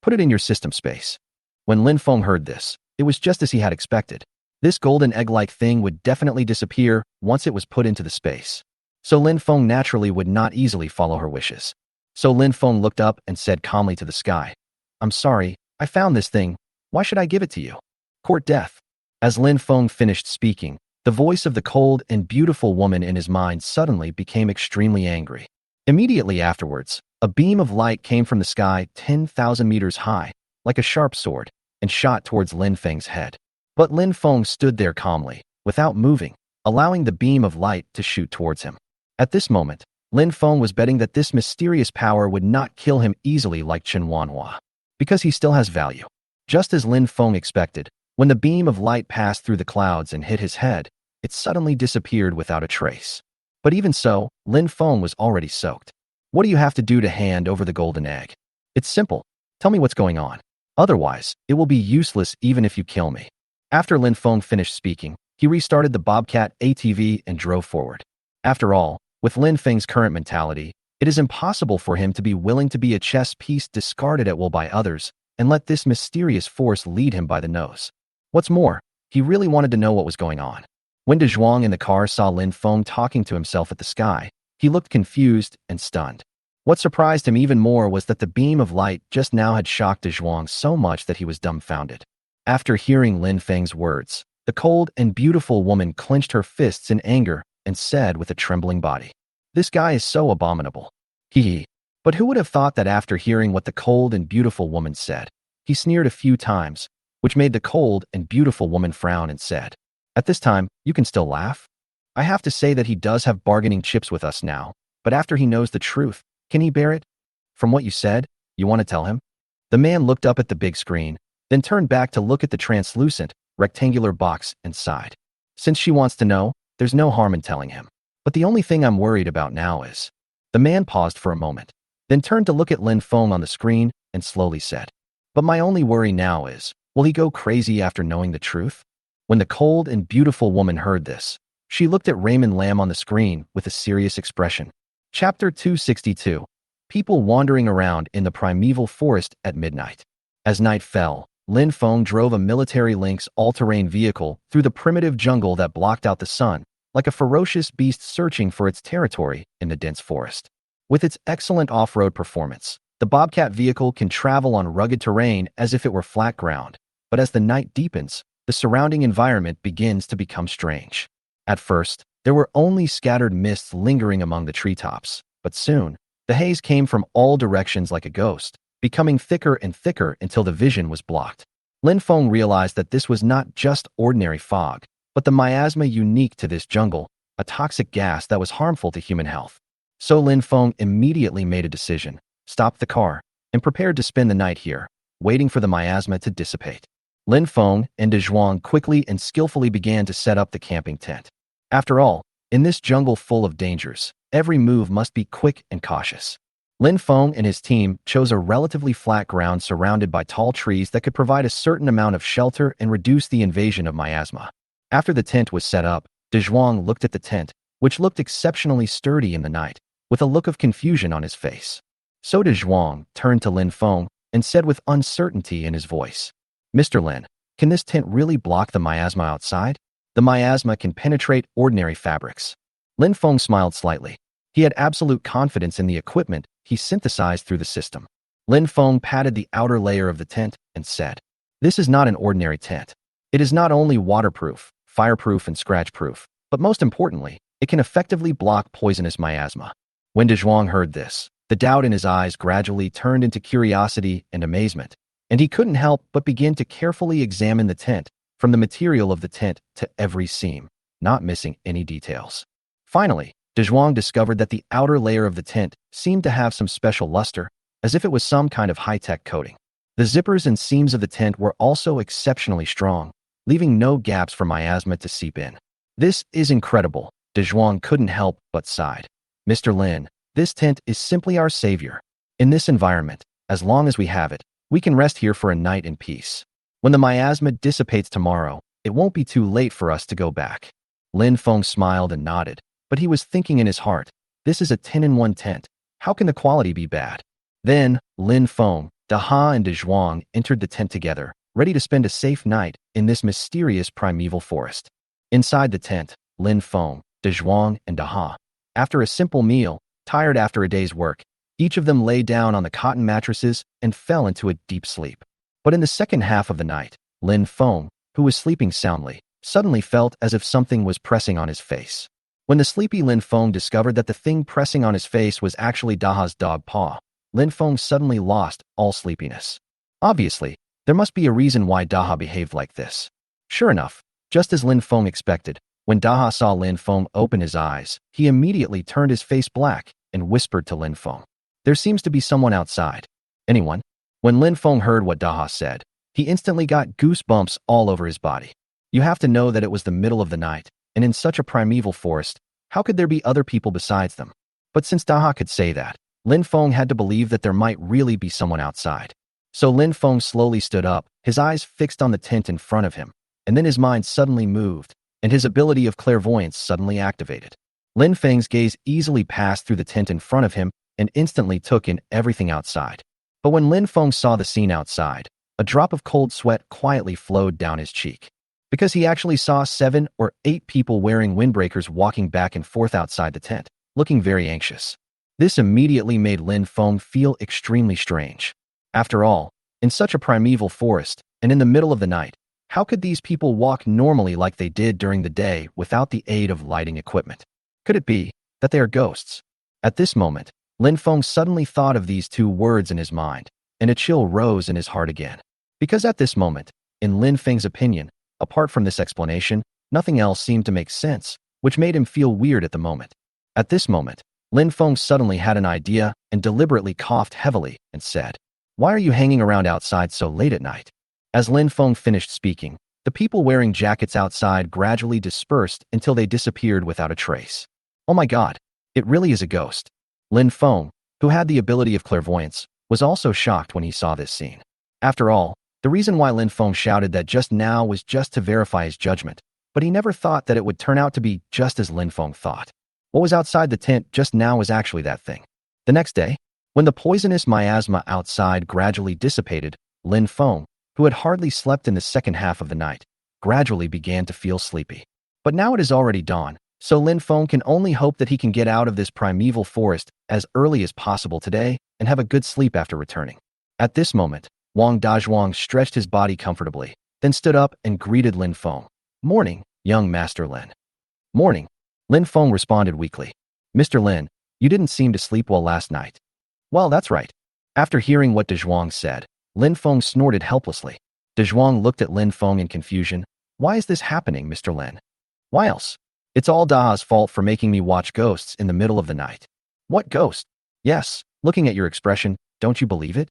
Put it in your system space." When Lin Feng heard this, it was just as he had expected. This golden egg-like thing would definitely disappear once it was put into the space. So Lin Feng naturally would not easily follow her wishes. So Lin Feng looked up and said calmly to the sky, "I'm sorry, I found this thing. Why should I give it to you? Court death." As Lin Feng finished speaking, the voice of the cold and beautiful woman in his mind suddenly became extremely angry. Immediately afterwards, a beam of light came from the sky 10,000 meters high, like a sharp sword, and shot towards Lin Feng's head. But Lin Feng stood there calmly, without moving, allowing the beam of light to shoot towards him. At this moment, Lin Feng was betting that this mysterious power would not kill him easily like Chen Wanhua, because he still has value. Just as Lin Feng expected, when the beam of light passed through the clouds and hit his head, it suddenly disappeared without a trace. But even so, Lin Feng was already soaked. What do you have to do to hand over the golden egg? It's simple. Tell me what's going on. Otherwise, it will be useless even if you kill me. After Lin Feng finished speaking, he restarted the Bobcat ATV and drove forward. After all, with Lin Feng's current mentality, it is impossible for him to be willing to be a chess piece discarded at will by others and let this mysterious force lead him by the nose. What's more, he really wanted to know what was going on. When De Zhuang in the car saw Lin Feng talking to himself at the sky, he looked confused and stunned. What surprised him even more was that the beam of light just now had shocked De Zhuang so much that he was dumbfounded. After hearing Lin Feng's words, the cold and beautiful woman clenched her fists in anger and said with a trembling body, "This guy is so abominable. Hee." But who would have thought that after hearing what the cold and beautiful woman said, he sneered a few times, which made the cold and beautiful woman frown and said, "At this time, you can still laugh? I have to say that he does have bargaining chips with us now, but after he knows the truth, can he bear it? From what you said, you want to tell him?" The man looked up at the big screen, then turned back to look at the translucent, rectangular box and sighed. Since she wants to know, there's no harm in telling him. But the only thing I'm worried about now is... The man paused for a moment, then turned to look at Lin Feng on the screen and slowly said, "But my only worry now is, will he go crazy after knowing the truth?" When the cold and beautiful woman heard this, she looked at Raymond Lam on the screen with a serious expression. Chapter 262. People wandering around in the primeval forest at midnight. As night fell, Lin Feng drove a military Lynx all-terrain vehicle through the primitive jungle that blocked out the sun, like a ferocious beast searching for its territory in the dense forest. With its excellent off-road performance, the Bobcat vehicle can travel on rugged terrain as if it were flat ground, but as the night deepens, the surrounding environment begins to become strange. At first, there were only scattered mists lingering among the treetops, but soon, the haze came from all directions like a ghost, becoming thicker and thicker until the vision was blocked. Lin Feng realized that this was not just ordinary fog, but the miasma unique to this jungle, a toxic gas that was harmful to human health. So Lin Feng immediately made a decision, stopped the car, and prepared to spend the night here, waiting for the miasma to dissipate. Lin Feng and De Zhuang quickly and skillfully began to set up the camping tent. After all, in this jungle full of dangers, every move must be quick and cautious. Lin Feng and his team chose a relatively flat ground surrounded by tall trees that could provide a certain amount of shelter and reduce the invasion of miasma. After the tent was set up, De Zhuang looked at the tent, which looked exceptionally sturdy in the night, with a look of confusion on his face. So De Zhuang turned to Lin Feng and said with uncertainty in his voice, "Mr. Lin, can this tent really block the miasma outside? The miasma can penetrate ordinary fabrics." Lin Feng smiled slightly. He had absolute confidence in the equipment he synthesized through the system. Lin Feng patted the outer layer of the tent and said, "This is not an ordinary tent. It is not only waterproof, fireproof, and scratch-proof, but most importantly, it can effectively block poisonous miasma. When De Zhuang heard this, the doubt in his eyes gradually turned into curiosity and amazement, and he couldn't help but begin to carefully examine the tent, from the material of the tent to every seam, not missing any details. Finally, De Zhuang discovered that the outer layer of the tent seemed to have some special luster, as if it was some kind of high-tech coating. The zippers and seams of the tent were also exceptionally strong, leaving no gaps for miasma to seep in. This is incredible, De Zhuang couldn't help but sigh. Mr. Lin, this tent is simply our savior. In this environment, as long as we have it, we can rest here for a night in peace. When the miasma dissipates tomorrow, it won't be too late for us to go back. Lin Feng smiled and nodded, but he was thinking in his heart, this is a 10-in-1 tent. How can the quality be bad? Then, Lin Feng, Daha and De Zhuang entered the tent together, ready to spend a safe night in this mysterious primeval forest. Inside the tent, Lin Feng, De Zhuang, and Daha, after a simple meal, tired after a day's work, each of them lay down on the cotton mattresses and fell into a deep sleep. But in the second half of the night, Lin Feng, who was sleeping soundly, suddenly felt as if something was pressing on his face. When the sleepy Lin Feng discovered that the thing pressing on his face was actually Daha's dog paw, Lin Feng suddenly lost all sleepiness. Obviously, there must be a reason why Daha behaved like this. Sure enough, just as Lin Feng expected, when Daha saw Lin Feng open his eyes, he immediately turned his face black and whispered to Lin Feng, "There seems to be someone outside. Anyone?" When Lin Feng heard what Daha said, he instantly got goosebumps all over his body. You have to know that it was the middle of the night, and in such a primeval forest, how could there be other people besides them? But since Daha could say that, Lin Feng had to believe that there might really be someone outside. So Lin Feng slowly stood up, his eyes fixed on the tent in front of him, and then his mind suddenly moved, and his ability of clairvoyance suddenly activated. Lin Feng's gaze easily passed through the tent in front of him and instantly took in everything outside. But when Lin Feng saw the scene outside, a drop of cold sweat quietly flowed down his cheek. Because he actually saw 7 or 8 people wearing windbreakers walking back and forth outside the tent, looking very anxious. This immediately made Lin Feng feel extremely strange. After all, in such a primeval forest, and in the middle of the night, how could these people walk normally like they did during the day without the aid of lighting equipment? Could it be that they are ghosts? At this moment, Lin Feng suddenly thought of these 2 words in his mind, and a chill rose in his heart again. Because at this moment, in Lin Feng's opinion, apart from this explanation, nothing else seemed to make sense, which made him feel weird at the moment. At this moment, Lin Feng suddenly had an idea and deliberately coughed heavily and said, "Why are you hanging around outside so late at night?" As Lin Feng finished speaking, the people wearing jackets outside gradually dispersed until they disappeared without a trace. Oh my god, it really is a ghost. Lin Feng, who had the ability of clairvoyance, was also shocked when he saw this scene. After all, the reason why Lin Feng shouted that just now was just to verify his judgment, but he never thought that it would turn out to be just as Lin Feng thought. What was outside the tent just now was actually that thing. The next day, when the poisonous miasma outside gradually dissipated, Lin Feng, who had hardly slept in the second half of the night, gradually began to feel sleepy. But now it is already dawn, so Lin Feng can only hope that he can get out of this primeval forest as early as possible today and have a good sleep after returning. At this moment, Wong Dwang stretched his body comfortably, then stood up and greeted Lin Feng. "Morning, young Master Lin." "Morning." Lin Feng responded weakly. "Mr. Lin, you didn't seem to sleep well last night." "Well, that's right." After hearing what De Zhuang said, Lin Feng snorted helplessly. De Zhuang looked at Lin Feng in confusion. "Why is this happening, Mr. Lin?" "Why else? It's all Daha's fault for making me watch ghosts in the middle of the night." "What ghost?" "Yes, looking at your expression, don't you believe it?"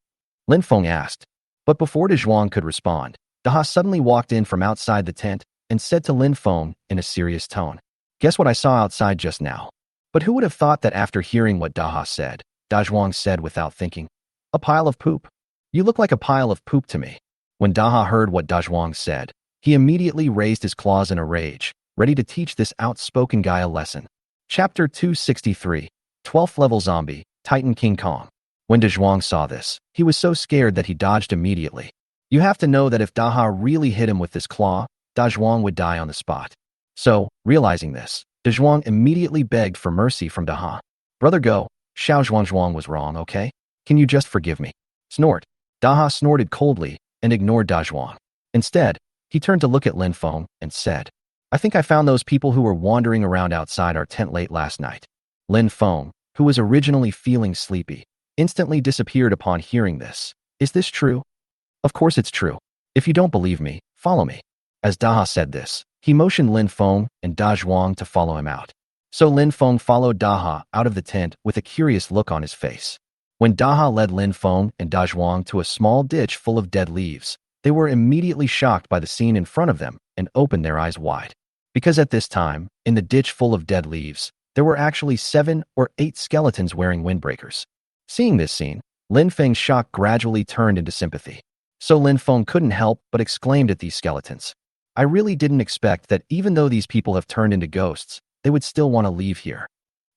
Lin Feng asked. But before De Zhuang could respond, Daha suddenly walked in from outside the tent and said to Lin Feng in a serious tone, "Guess what I saw outside just now?" But who would have thought that after hearing what Daha said, Da Zhuang said without thinking, "A pile of poop. You look like a pile of poop to me." When Daha heard what Da Zhuang said, he immediately raised his claws in a rage, ready to teach this outspoken guy a lesson. Chapter 263, 12th Level Zombie, Titan King Kong. When De Zhuang saw this, he was so scared that he dodged immediately. You have to know that if Daha really hit him with this claw, Da Zhuang would die on the spot. So, realizing this, De Zhuang immediately begged for mercy from Daha. "Brother Go, Xiao Zhuang was wrong, okay? Can you just forgive me?" Snort. Daha snorted coldly and ignored Da Zhuang. Instead, he turned to look at Lin Feng and said, "I think I found those people who were wandering around outside our tent late last night." Lin Feng, who was originally feeling sleepy, instantly disappeared upon hearing this. Is this true? Of course it's true. If you don't believe me, follow me. As Daha said this, he motioned Lin Feng and Da Zhuang to follow him out. So Lin Feng followed Daha out of the tent with a curious look on his face. When Daha led Lin Feng and Da Zhuang to a small ditch full of dead leaves, they were immediately shocked by the scene in front of them and opened their eyes wide. Because at this time, in the ditch full of dead leaves, there were actually 7 or 8 skeletons wearing windbreakers. Seeing this scene, Lin Feng's shock gradually turned into sympathy. So Lin Feng couldn't help but exclaimed at these skeletons. I really didn't expect that even though these people have turned into ghosts, they would still want to leave here.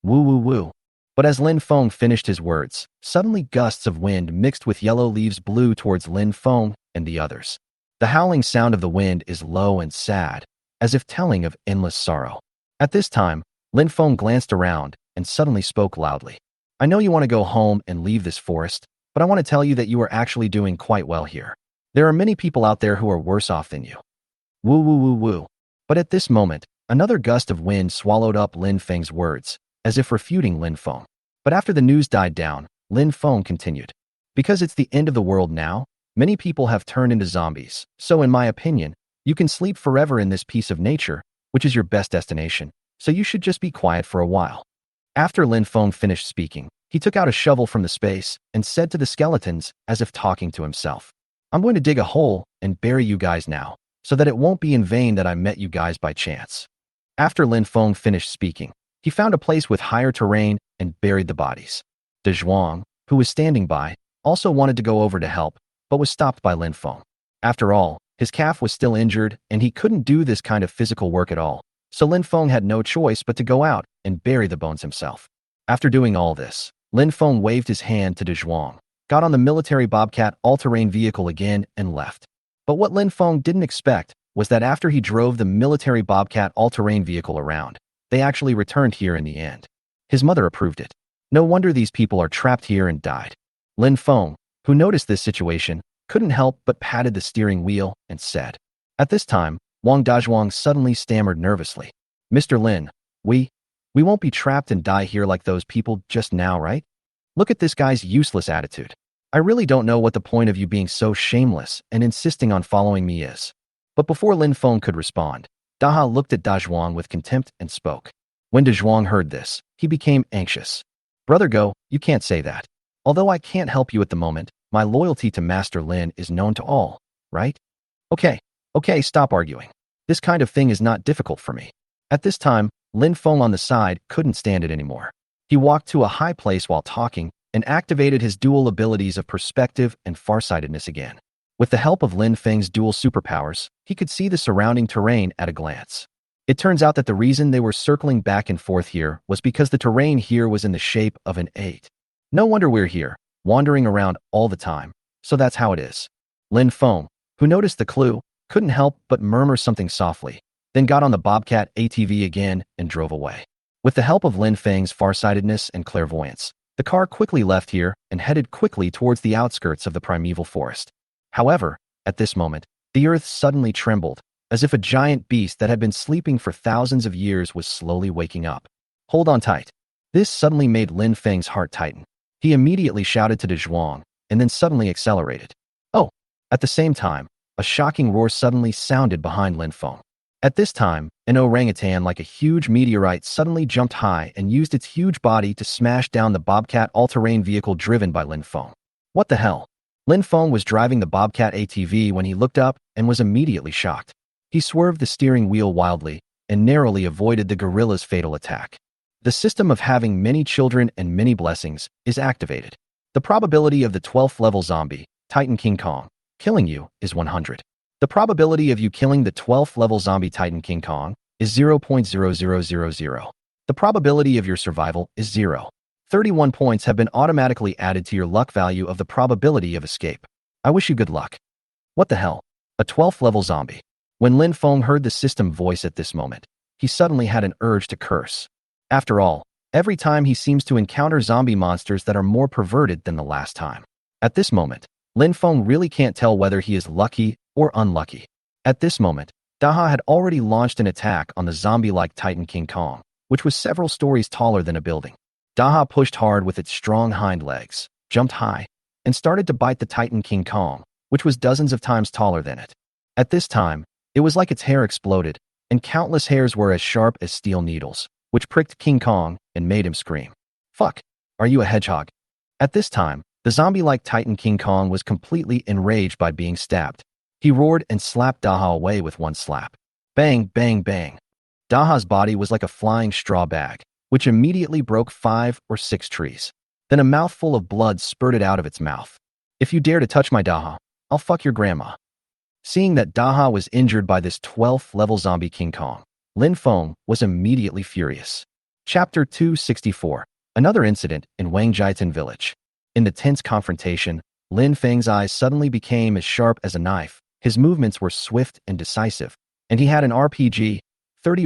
Woo woo woo. But as Lin Feng finished his words, suddenly gusts of wind mixed with yellow leaves blew towards Lin Feng and the others. The howling sound of the wind is low and sad, as if telling of endless sorrow. At this time, Lin Feng glanced around and suddenly spoke loudly. I know you want to go home and leave this forest, but I want to tell you that you are actually doing quite well here. There are many people out there who are worse off than you. Woo woo woo woo. But at this moment, another gust of wind swallowed up Lin Feng's words, as if refuting Lin Feng. But after the news died down, Lin Feng continued. Because it's the end of the world now, many people have turned into zombies, so in my opinion, you can sleep forever in this piece of nature, which is your best destination, so you should just be quiet for a while. After Lin Feng finished speaking, he took out a shovel from the space and said to the skeletons as if talking to himself. I'm going to dig a hole and bury you guys now, so that it won't be in vain that I met you guys by chance. After Lin Feng finished speaking, he found a place with higher terrain and buried the bodies. Da Zhuang, who was standing by, also wanted to go over to help, but was stopped by Lin Feng. After all, his calf was still injured and he couldn't do this kind of physical work at all, so Lin Feng had no choice but to go out and bury the bones himself. After doing all this, Lin Feng waved his hand to Da Zhuang, got on the military bobcat all-terrain vehicle again and left. But what Lin Feng didn't expect was that after he drove the military bobcat all-terrain vehicle around, they actually returned here in the end. His mother approved it. No wonder these people are trapped here and died. Lin Feng, who noticed this situation, couldn't help but patted the steering wheel and said. At this time, Wong Dwang suddenly stammered nervously. Mr. Lin, we won't be trapped and die here like those people just now, right? Look at this guy's useless attitude. I really don't know what the point of you being so shameless and insisting on following me is. But before Lin Feng could respond, Daha looked at Da Zhuang with contempt and spoke. When Da Zhuang heard this, he became anxious. Brother Go, you can't say that. Although I can't help you at the moment, my loyalty to Master Lin is known to all, right? Okay, stop arguing. This kind of thing is not difficult for me. At this time, Lin Feng on the side couldn't stand it anymore. He walked to a high place while talking and activated his dual abilities of perspective and farsightedness again. With the help of Lin Feng's dual superpowers, he could see the surrounding terrain at a glance. It turns out that the reason they were circling back and forth here was because the terrain here was in the shape of an 8. No wonder we're here, wandering around all the time. So that's how it is. Lin Feng, who noticed the clue, couldn't help but murmur something softly, then got on the Bobcat ATV again and drove away. With the help of Lin Feng's farsightedness and clairvoyance, the car quickly left here and headed quickly towards the outskirts of the primeval forest. However, at this moment, the earth suddenly trembled, as if a giant beast that had been sleeping for thousands of years was slowly waking up. Hold on tight. This suddenly made Lin Feng's heart tighten. He immediately shouted to Da Zhuang, and then suddenly accelerated. Oh! At the same time, a shocking roar suddenly sounded behind Lin Feng. At this time, an orangutan like a huge meteorite suddenly jumped high and used its huge body to smash down the Bobcat all-terrain vehicle driven by Lin Feng. What the hell? Lin Feng was driving the Bobcat ATV when he looked up and was immediately shocked. He swerved the steering wheel wildly and narrowly avoided the gorilla's fatal attack. The system of having many children and many blessings is activated. The probability of the 12th level zombie, Titan King Kong, killing you is 100. The probability of you killing the 12th level zombie Titan King Kong is 0.0000. The probability of your survival is 0. 31 points have been automatically added to your luck value of the probability of escape. I wish you good luck. What the hell? A 12th level zombie. When Lin Feng heard the system voice at this moment, he suddenly had an urge to curse. After all, every time he seems to encounter zombie monsters that are more perverted than the last time. At this moment, Lin Feng really can't tell whether he is lucky or unlucky. At this moment, Daha had already launched an attack on the zombie-like Titan King Kong, which was several stories taller than a building. Daha pushed hard with its strong hind legs, jumped high, and started to bite the Titan King Kong, which was dozens of times taller than it. At this time, it was like its hair exploded, and countless hairs were as sharp as steel needles, which pricked King Kong and made him scream. Fuck, are you a hedgehog? At this time, the zombie-like Titan King Kong was completely enraged by being stabbed. He roared and slapped Daha away with one slap. Bang, bang, bang. Daha's body was like a flying straw bag, which immediately broke 5 or 6 trees. Then a mouthful of blood spurted out of its mouth. If you dare to touch my Daha, I'll fuck your grandma. Seeing that Daha was injured by this 12th level zombie King Kong, Lin Feng was immediately furious. Chapter 264. Another incident in Wang Jiatan village. In the tense confrontation, Lin Feng's eyes suddenly became as sharp as a knife, his movements were swift and decisive, and he had an RPG-30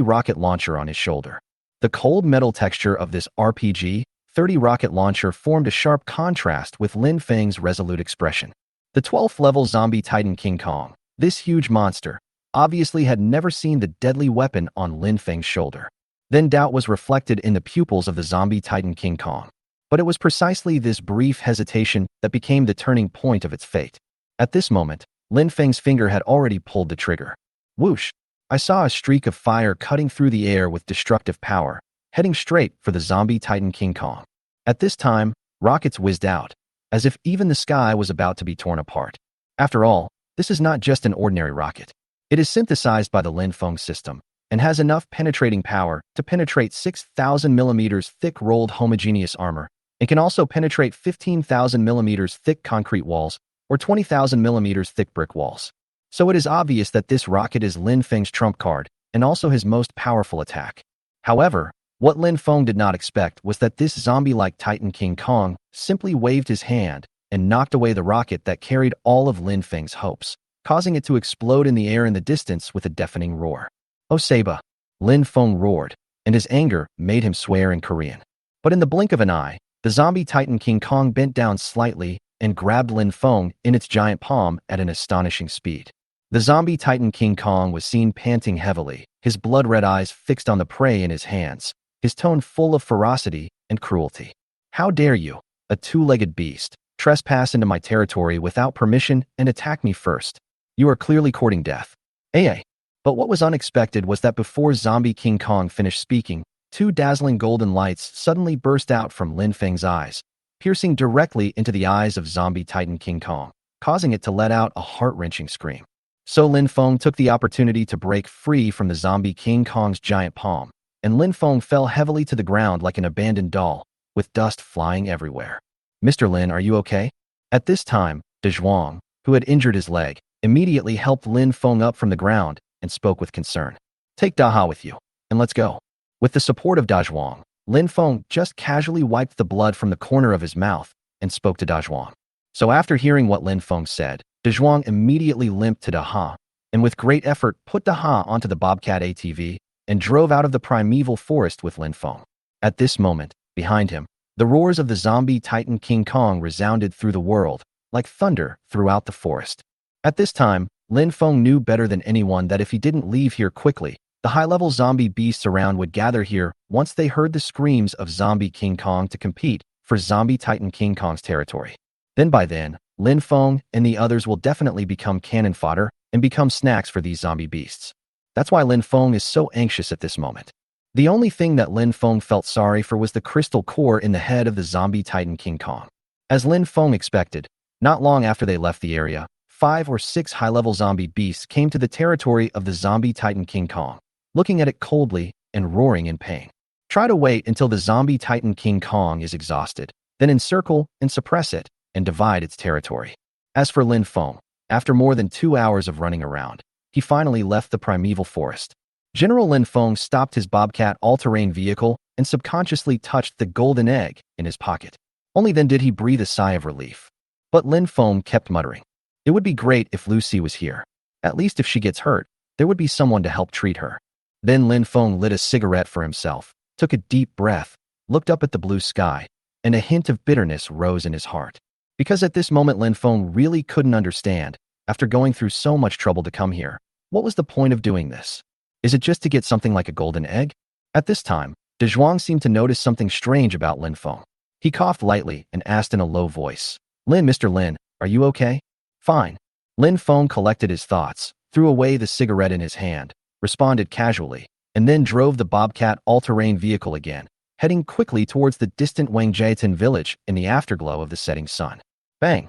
rocket launcher on his shoulder. The cold metal texture of this RPG-30 rocket launcher formed a sharp contrast with Lin Feng's resolute expression. The 12th level zombie Titan King Kong, this huge monster, obviously had never seen the deadly weapon on Lin Feng's shoulder. Then doubt was reflected in the pupils of the zombie Titan King Kong. But it was precisely this brief hesitation that became the turning point of its fate. At this moment, Lin Feng's finger had already pulled the trigger. Whoosh! I saw a streak of fire cutting through the air with destructive power, heading straight for the zombie Titan King Kong. At this time, rockets whizzed out, as if even the sky was about to be torn apart. After all, this is not just an ordinary rocket. It is synthesized by the Lin Feng system, and has enough penetrating power to penetrate 6,000 millimeters thick rolled homogeneous armor. It can also penetrate 15,000 millimeters thick concrete walls or 20,000 millimeters thick brick walls. So it is obvious that this rocket is Lin Feng's trump card and also his most powerful attack. However, what Lin Feng did not expect was that this zombie-like Titan King Kong simply waved his hand and knocked away the rocket that carried all of Lin Feng's hopes, causing it to explode in the air in the distance with a deafening roar. Oh Saba! Lin Feng roared, and his anger made him swear in Korean. But in the blink of an eye, the zombie Titan King Kong bent down slightly and grabbed Lin Feng in its giant palm at an astonishing speed. The zombie Titan King Kong was seen panting heavily, his blood-red eyes fixed on the prey in his hands, his tone full of ferocity and cruelty. How dare you, a two-legged beast, trespass into my territory without permission and attack me first? You are clearly courting death. AA. But what was unexpected was that before zombie King Kong finished speaking, 2 dazzling golden lights suddenly burst out from Lin Feng's eyes, piercing directly into the eyes of zombie Titan King Kong, causing it to let out a heart-wrenching scream. So Lin Feng took the opportunity to break free from the zombie King Kong's giant palm, and Lin Feng fell heavily to the ground like an abandoned doll, with dust flying everywhere. Mr. Lin, are you okay? At this time, De Zhuang, who had injured his leg, immediately helped Lin Feng up from the ground and spoke with concern. Take Daha with you, and let's go. With the support of Da Zhuang, Lin Feng just casually wiped the blood from the corner of his mouth and spoke to Da Zhuang. So after hearing what Lin Feng said, Da Zhuang immediately limped to Daha, and with great effort put Daha onto the Bobcat ATV and drove out of the primeval forest with Lin Feng. At this moment, behind him, the roars of the zombie Titan King Kong resounded through the world, like thunder throughout the forest. At this time, Lin Feng knew better than anyone that if he didn't leave here quickly, the high-level zombie beasts around would gather here once they heard the screams of zombie King Kong to compete for zombie Titan King Kong's territory. Then by then, Lin Feng and the others will definitely become cannon fodder and become snacks for these zombie beasts. That's why Lin Feng is so anxious at this moment. The only thing that Lin Feng felt sorry for was the crystal core in the head of the zombie Titan King Kong. As Lin Feng expected, not long after they left the area, 5 or 6 high-level zombie beasts came to the territory of the zombie Titan King Kong, looking at it coldly and roaring in pain. Try to wait until the zombie Titan King Kong is exhausted, then encircle and suppress it and divide its territory. As for Lin Feng, after more than 2 hours of running around, he finally left the primeval forest. General Lin Feng stopped his Bobcat all-terrain vehicle and subconsciously touched the golden egg in his pocket. Only then did he breathe a sigh of relief. But Lin Feng kept muttering, "It would be great if Lucy was here. At least if she gets hurt, there would be someone to help treat her." Then Lin Feng lit a cigarette for himself, took a deep breath, looked up at the blue sky, and a hint of bitterness rose in his heart. Because at this moment Lin Feng really couldn't understand, after going through so much trouble to come here, what was the point of doing this? Is it just to get something like a golden egg? At this time, De Zhuang seemed to notice something strange about Lin Feng. He coughed lightly and asked in a low voice, Mr. Lin, are you okay? Fine. Lin Feng collected his thoughts, threw away the cigarette in his hand, responded casually, and then drove the Bobcat all-terrain vehicle again, heading quickly towards the distant Wangjiatin village in the afterglow of the setting sun. Bang!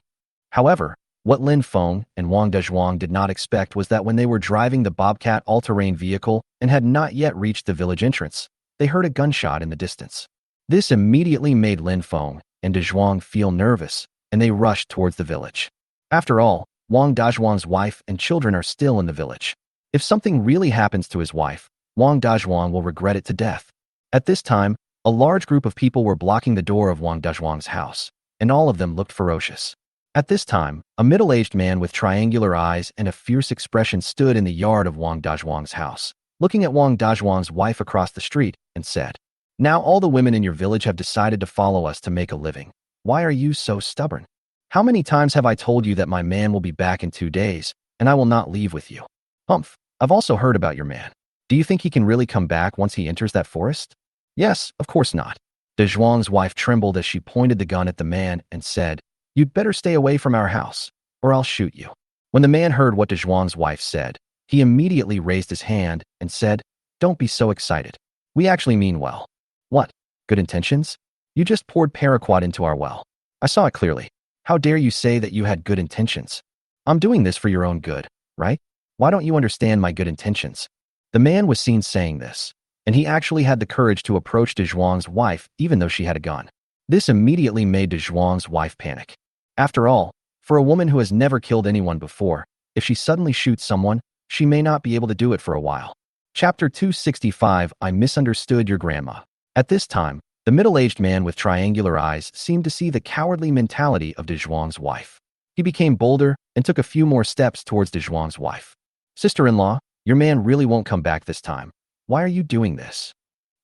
However, what Lin Feng and Wang Dezhuang did not expect was that when they were driving the Bobcat all-terrain vehicle and had not yet reached the village entrance, they heard a gunshot in the distance. This immediately made Lin Feng and Dezhuang feel nervous, and they rushed towards the village. After all, Wang Dazhuang's wife and children are still in the village. If something really happens to his wife, Wang Dazhuang will regret it to death. At this time, a large group of people were blocking the door of Wang Dazhuang's house, and all of them looked ferocious. At this time, a middle-aged man with triangular eyes and a fierce expression stood in the yard of Wang Dazhuang's house, looking at Wang Dazhuang's wife across the street, and said, Now all the women in your village have decided to follow us to make a living. Why are you so stubborn? How many times have I told you that my man will be back in 2 days, and I will not leave with you? Humph, I've also heard about your man. Do you think he can really come back once he enters that forest? Yes, of course not. De Zhuang's wife trembled as she pointed the gun at the man and said, You'd better stay away from our house, or I'll shoot you. When the man heard what De Zhuang's wife said, he immediately raised his hand and said, Don't be so excited. We actually mean well. What? Good intentions? You just poured paraquat into our well. I saw it clearly. How dare you say that you had good intentions? I'm doing this for your own good, right? Why don't you understand my good intentions? The man was seen saying this, and he actually had the courage to approach De Zhuang's wife even though she had a gun. This immediately made De Zhuang's wife panic. After all, for a woman who has never killed anyone before, if she suddenly shoots someone, she may not be able to do it for a while. Chapter 265 I Misunderstood Your Grandma. At this time, the middle-aged man with triangular eyes seemed to see the cowardly mentality of De Zhuang's wife. He became bolder and took a few more steps towards De Zhuang's wife. Sister-in-law, your man really won't come back this time. Why are you doing this?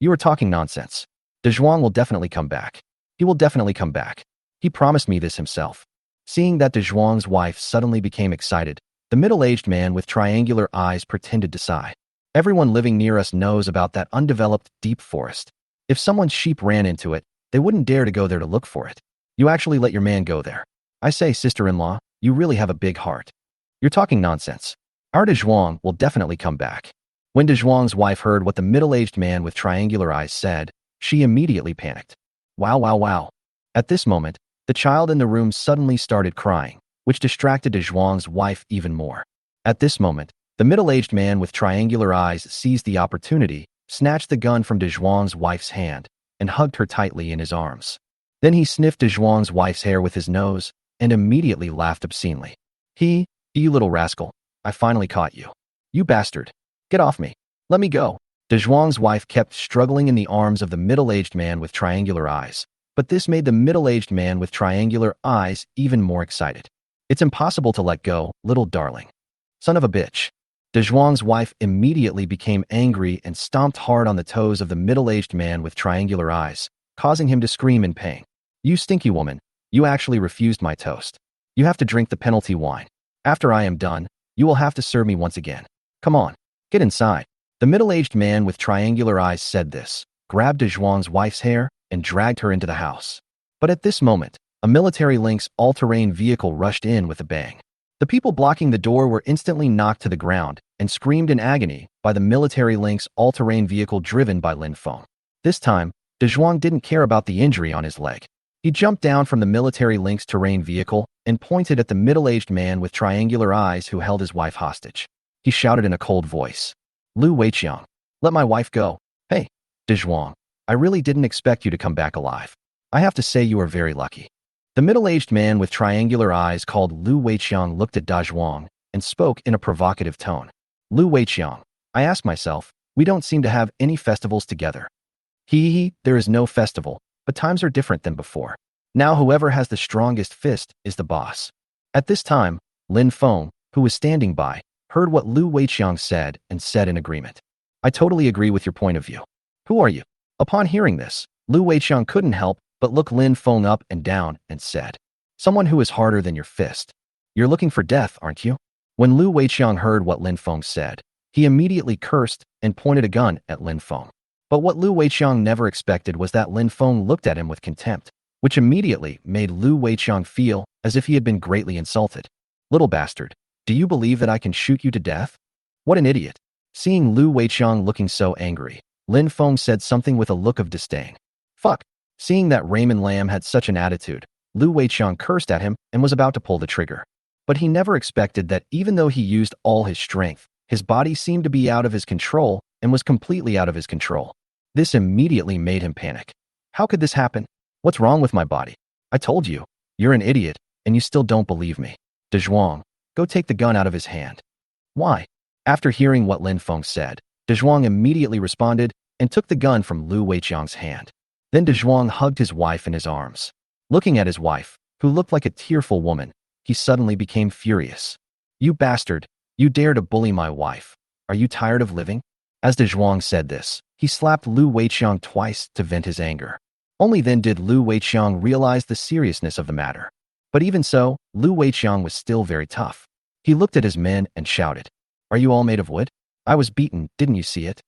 You are talking nonsense. De Zhuang will definitely come back. He will definitely come back. He promised me this himself. Seeing that De Zhuang's wife suddenly became excited, the middle-aged man with triangular eyes pretended to sigh. Everyone living near us knows about that undeveloped, deep forest. If someone's sheep ran into it, they wouldn't dare to go there to look for it. You actually let your man go there. I say, sister-in-law, you really have a big heart. You're talking nonsense. Our De Zhuang will definitely come back. When De Zhuang's wife heard what the middle-aged man with triangular eyes said, she immediately panicked. Wow, wow, wow. At this moment, the child in the room suddenly started crying, which distracted De Zhuang's wife even more. At this moment, the middle-aged man with triangular eyes seized the opportunity, snatched the gun from De Zhuang's wife's hand, and hugged her tightly in his arms. Then he sniffed De Zhuang's wife's hair with his nose and immediately laughed obscenely. You little rascal, I finally caught you. You bastard. Get off me. Let me go. De Zhuang's wife kept struggling in the arms of the middle-aged man with triangular eyes, but this made the middle-aged man with triangular eyes even more excited. It's impossible to let go, little darling. Son of a bitch. De Zhuang's wife immediately became angry and stomped hard on the toes of the middle-aged man with triangular eyes, causing him to scream in pain. You stinky woman, you actually refused my toast. You have to drink the penalty wine. After I am done, you will have to serve me once again. Come on, get inside. The middle-aged man with triangular eyes said this, grabbed De Zhuang's wife's hair, and dragged her into the house. But at this moment, a military Lynx all-terrain vehicle rushed in with a bang. The people blocking the door were instantly knocked to the ground and screamed in agony by the military Lynx all-terrain vehicle driven by Lin Feng. This time, De Zhuang didn't care about the injury on his leg. He jumped down from the military Lynx terrain vehicle and pointed at the middle-aged man with triangular eyes who held his wife hostage. He shouted in a cold voice, Lu Weiqiang, let my wife go. Hey, De Zhuang, I really didn't expect you to come back alive. I have to say you are very lucky. The middle-aged man with triangular eyes called Lu Weiqiang looked at Da Zhuang and spoke in a provocative tone. Lu Weiqiang, I ask myself, we don't seem to have any festivals together. There is no festival, but times are different than before. Now whoever has the strongest fist is the boss. At this time, Lin Feng, who was standing by, heard what Lu Weiqiang said and said in agreement. I totally agree with your point of view. Who are you? Upon hearing this, Lu Weiqiang couldn't help but look Lin Feng up and down and said, Someone who is harder than your fist. You're looking for death, aren't you? When Lu Weiqiang heard what Lin Feng said, he immediately cursed and pointed a gun at Lin Feng. But what Lu Weiqiang never expected was that Lin Feng looked at him with contempt, which immediately made Lu Weiqiang feel as if he had been greatly insulted. Little bastard, do you believe that I can shoot you to death? What an idiot. Seeing Lu Weiqiang looking so angry, Lin Feng said something with a look of disdain. Fuck. Seeing that Raymond Lam had such an attitude, Lu Weiqiang cursed at him and was about to pull the trigger. But he never expected that even though he used all his strength, his body seemed to be out of his control and was completely out of his control. This immediately made him panic. How could this happen? What's wrong with my body? I told you, you're an idiot, and you still don't believe me. De Zhuang, go take the gun out of his hand. Why? After hearing what Lin Feng said, De Zhuang immediately responded and took the gun from Lu Weiqiang's hand. Then De Zhuang hugged his wife in his arms. Looking at his wife, who looked like a tearful woman, he suddenly became furious. You bastard, you dare to bully my wife. Are you tired of living? As De Zhuang said this, he slapped Lu Weiqiang twice to vent his anger. Only then did Lu Weiqiang realize the seriousness of the matter. But even so, Lu Weiqiang was still very tough. He looked at his men and shouted, Are you all made of wood? I was beaten, didn't you see it?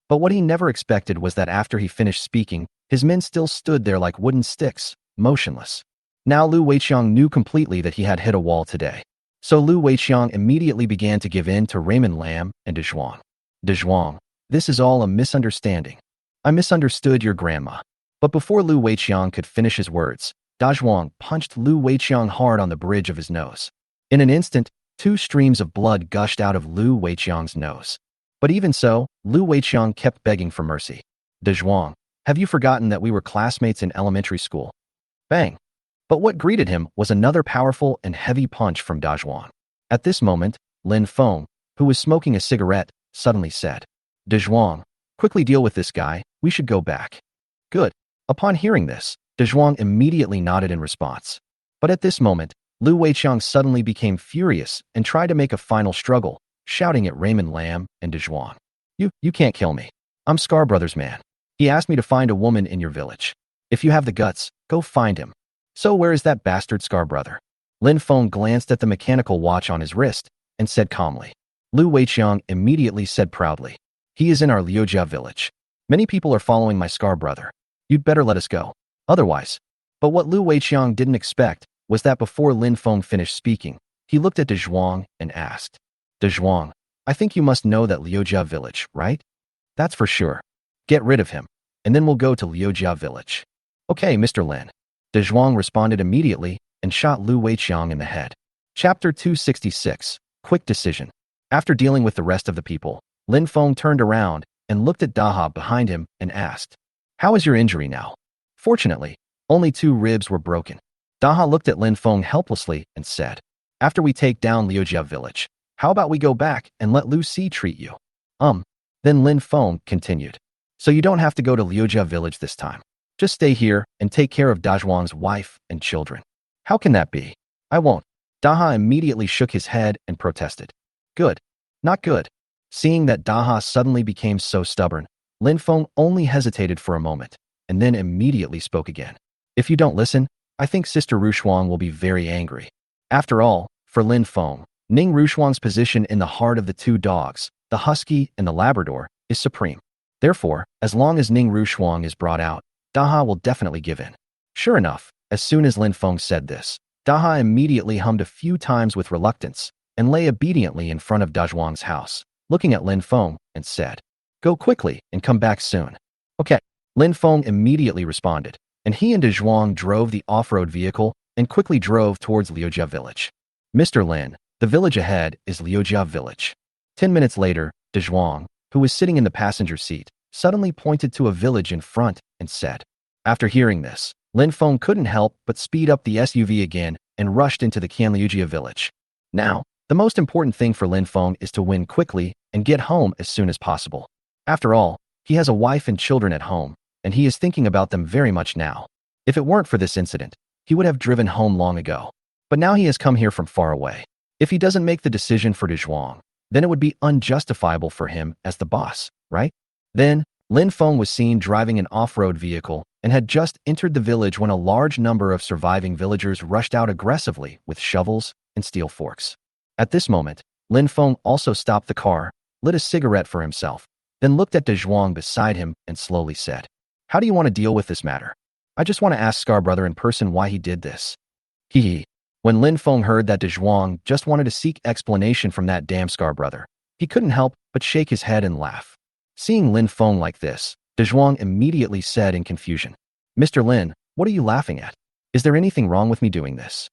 But what he never expected was that after he finished speaking, his men still stood there like wooden sticks, motionless. Now Lu Weiqiang knew completely that he had hit a wall today. So Lu Weiqiang immediately began to give in to Raymond Lam and De Zhuang. De Zhuang, this is all a misunderstanding. I misunderstood your grandma. But before Lu Weiqiang could finish his words, Da Zhuang punched Lu Weiqiang hard on the bridge of his nose. In an instant, 2 streams of blood gushed out of Lu Weiqiang's nose. But even so, Lu Weiqiang kept begging for mercy. De Zhuang, have you forgotten that we were classmates in elementary school? Bang! But what greeted him was another powerful and heavy punch from Da Zhuang. At this moment, Lin Feng, who was smoking a cigarette, suddenly said, De Zhuang, quickly deal with this guy, we should go back. Good. Upon hearing this, De Zhuang immediately nodded in response. But at this moment, Lu Weiqiang suddenly became furious and tried to make a final struggle, shouting at Raymond Lam and De Zhuang. You can't kill me. I'm Scar Brothers' man. He asked me to find a woman in your village. If you have the guts, go find him. So where is that bastard Scar brother? Lin Feng glanced at the mechanical watch on his wrist and said calmly. Lu Weiqiang immediately said proudly, He is in our Li Jia village. Many people are following my Scar brother. You'd better let us go. Otherwise. But what Lu Weiqiang didn't expect was that before Lin Feng finished speaking, he looked at De Zhuang and asked, De Zhuang, I think you must know that Li Jia village, right? That's for sure. Get rid of him, and then we'll go to Li Jia village. Okay, Mr. Lin. De Zhuang responded immediately and shot Lu Weiqiang in the head. Chapter 266, Quick Decision. After dealing with the rest of the people, Lin Feng turned around and looked at Daha behind him and asked, How is your injury now? Fortunately, only 2 ribs were broken. Daha looked at Lin Feng helplessly and said, After we take down Li Jia village, how about we go back and let Lu Si treat you? Then Lin Feng continued, So you don't have to go to Li Jia village this time. Just stay here and take care of Da Zhuang's wife and children. How can that be? I won't. Daha immediately shook his head and protested. Good. Not good. Seeing that Daha suddenly became so stubborn, Lin Feng only hesitated for a moment, and then immediately spoke again. If you don't listen, I think Sister Rushuang will be very angry. After all, for Lin Feng, Ning Rushuang's position in the heart of the 2 dogs, the Husky and the Labrador, is supreme. Therefore, as long as Ning Rushuang is brought out, Daha will definitely give in. Sure enough, as soon as Lin Feng said this, Daha immediately hummed a few times with reluctance and lay obediently in front of Da Zhuang's house, looking at Lin Feng and said, Go quickly and come back soon. Okay. Lin Feng immediately responded, and he and De Zhuang drove the off-road vehicle and quickly drove towards Li Jia village. Mr. Lin, the village ahead is Li Jia village. 10 minutes later, De Zhuang, who was sitting in the passenger seat, suddenly pointed to a village in front and said. After hearing this, Lin Feng couldn't help but speed up the SUV again and rushed into the Qianliujia village. Now, the most important thing for Lin Feng is to win quickly and get home as soon as possible. After all, he has a wife and children at home, and he is thinking about them very much now. If it weren't for this incident, he would have driven home long ago. But now he has come here from far away. If he doesn't make the decision for De Zhuang, then it would be unjustifiable for him as the boss, right? Then, Lin Feng was seen driving an off-road vehicle and had just entered the village when a large number of surviving villagers rushed out aggressively with shovels and steel forks. At this moment, Lin Feng also stopped the car, lit a cigarette for himself, then looked at De Zhuang beside him and slowly said, "How do you want to deal with this matter? I just want to ask Scar Brother in person why he did this." Hee hee. When Lin Feng heard that De Zhuang just wanted to seek explanation from that damn Scar Brother, he couldn't help but shake his head and laugh. Seeing Lin Feng like this, De Zhuang immediately said in confusion, "Mr. Lin, what are you laughing at? Is there anything wrong with me doing this?"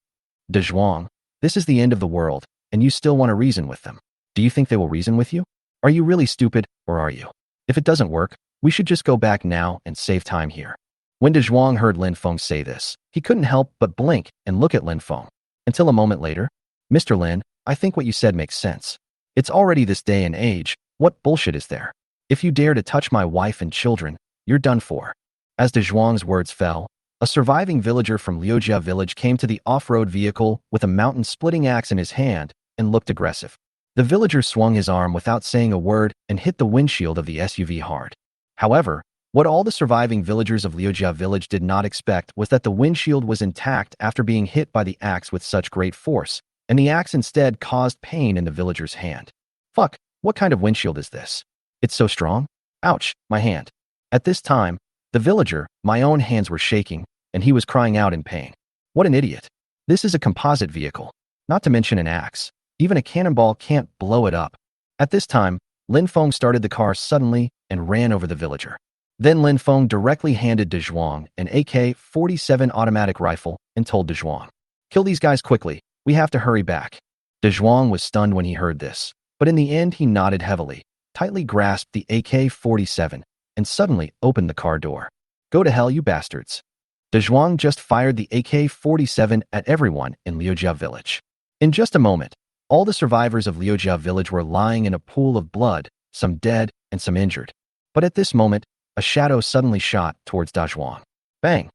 "De Zhuang, this is the end of the world, and you still want to reason with them. Do you think they will reason with you? Are you really stupid, or are you? If it doesn't work, we should just go back now and save time here." When De Zhuang heard Lin Feng say this, he couldn't help but blink and look at Lin Feng. Until a moment later, "Mr. Lin, I think what you said makes sense. It's already this day and age, what bullshit is there? If you dare to touch my wife and children, you're done for." As De Zhuang's words fell, a surviving villager from Li Jia village came to the off-road vehicle with a mountain-splitting axe in his hand and looked aggressive. The villager swung his arm without saying a word and hit the windshield of the SUV hard. However, what all the surviving villagers of Li Jia village did not expect was that the windshield was intact after being hit by the axe with such great force, and the axe instead caused pain in the villager's hand. "Fuck, what kind of windshield is this? It's so strong? Ouch, my hand." At this time, the villager, my own hands were shaking, and he was crying out in pain. "What an idiot. This is a composite vehicle, not to mention an axe. Even a cannonball can't blow it up." At this time, Lin Feng started the car suddenly and ran over the villager. Then Lin Feng directly handed De Zhuang an AK-47 automatic rifle and told De Zhuang, "Kill these guys quickly, we have to hurry back." De Zhuang was stunned when he heard this, but in the end he nodded heavily, tightly grasped the AK-47, and suddenly opened the car door. "Go to hell, you bastards." De Zhuang just fired the AK-47 at everyone in Li Jia village. In just a moment, all the survivors of Li Jia village were lying in a pool of blood, some dead and some injured. But at this moment, a shadow suddenly shot towards De Zhuang. Bang!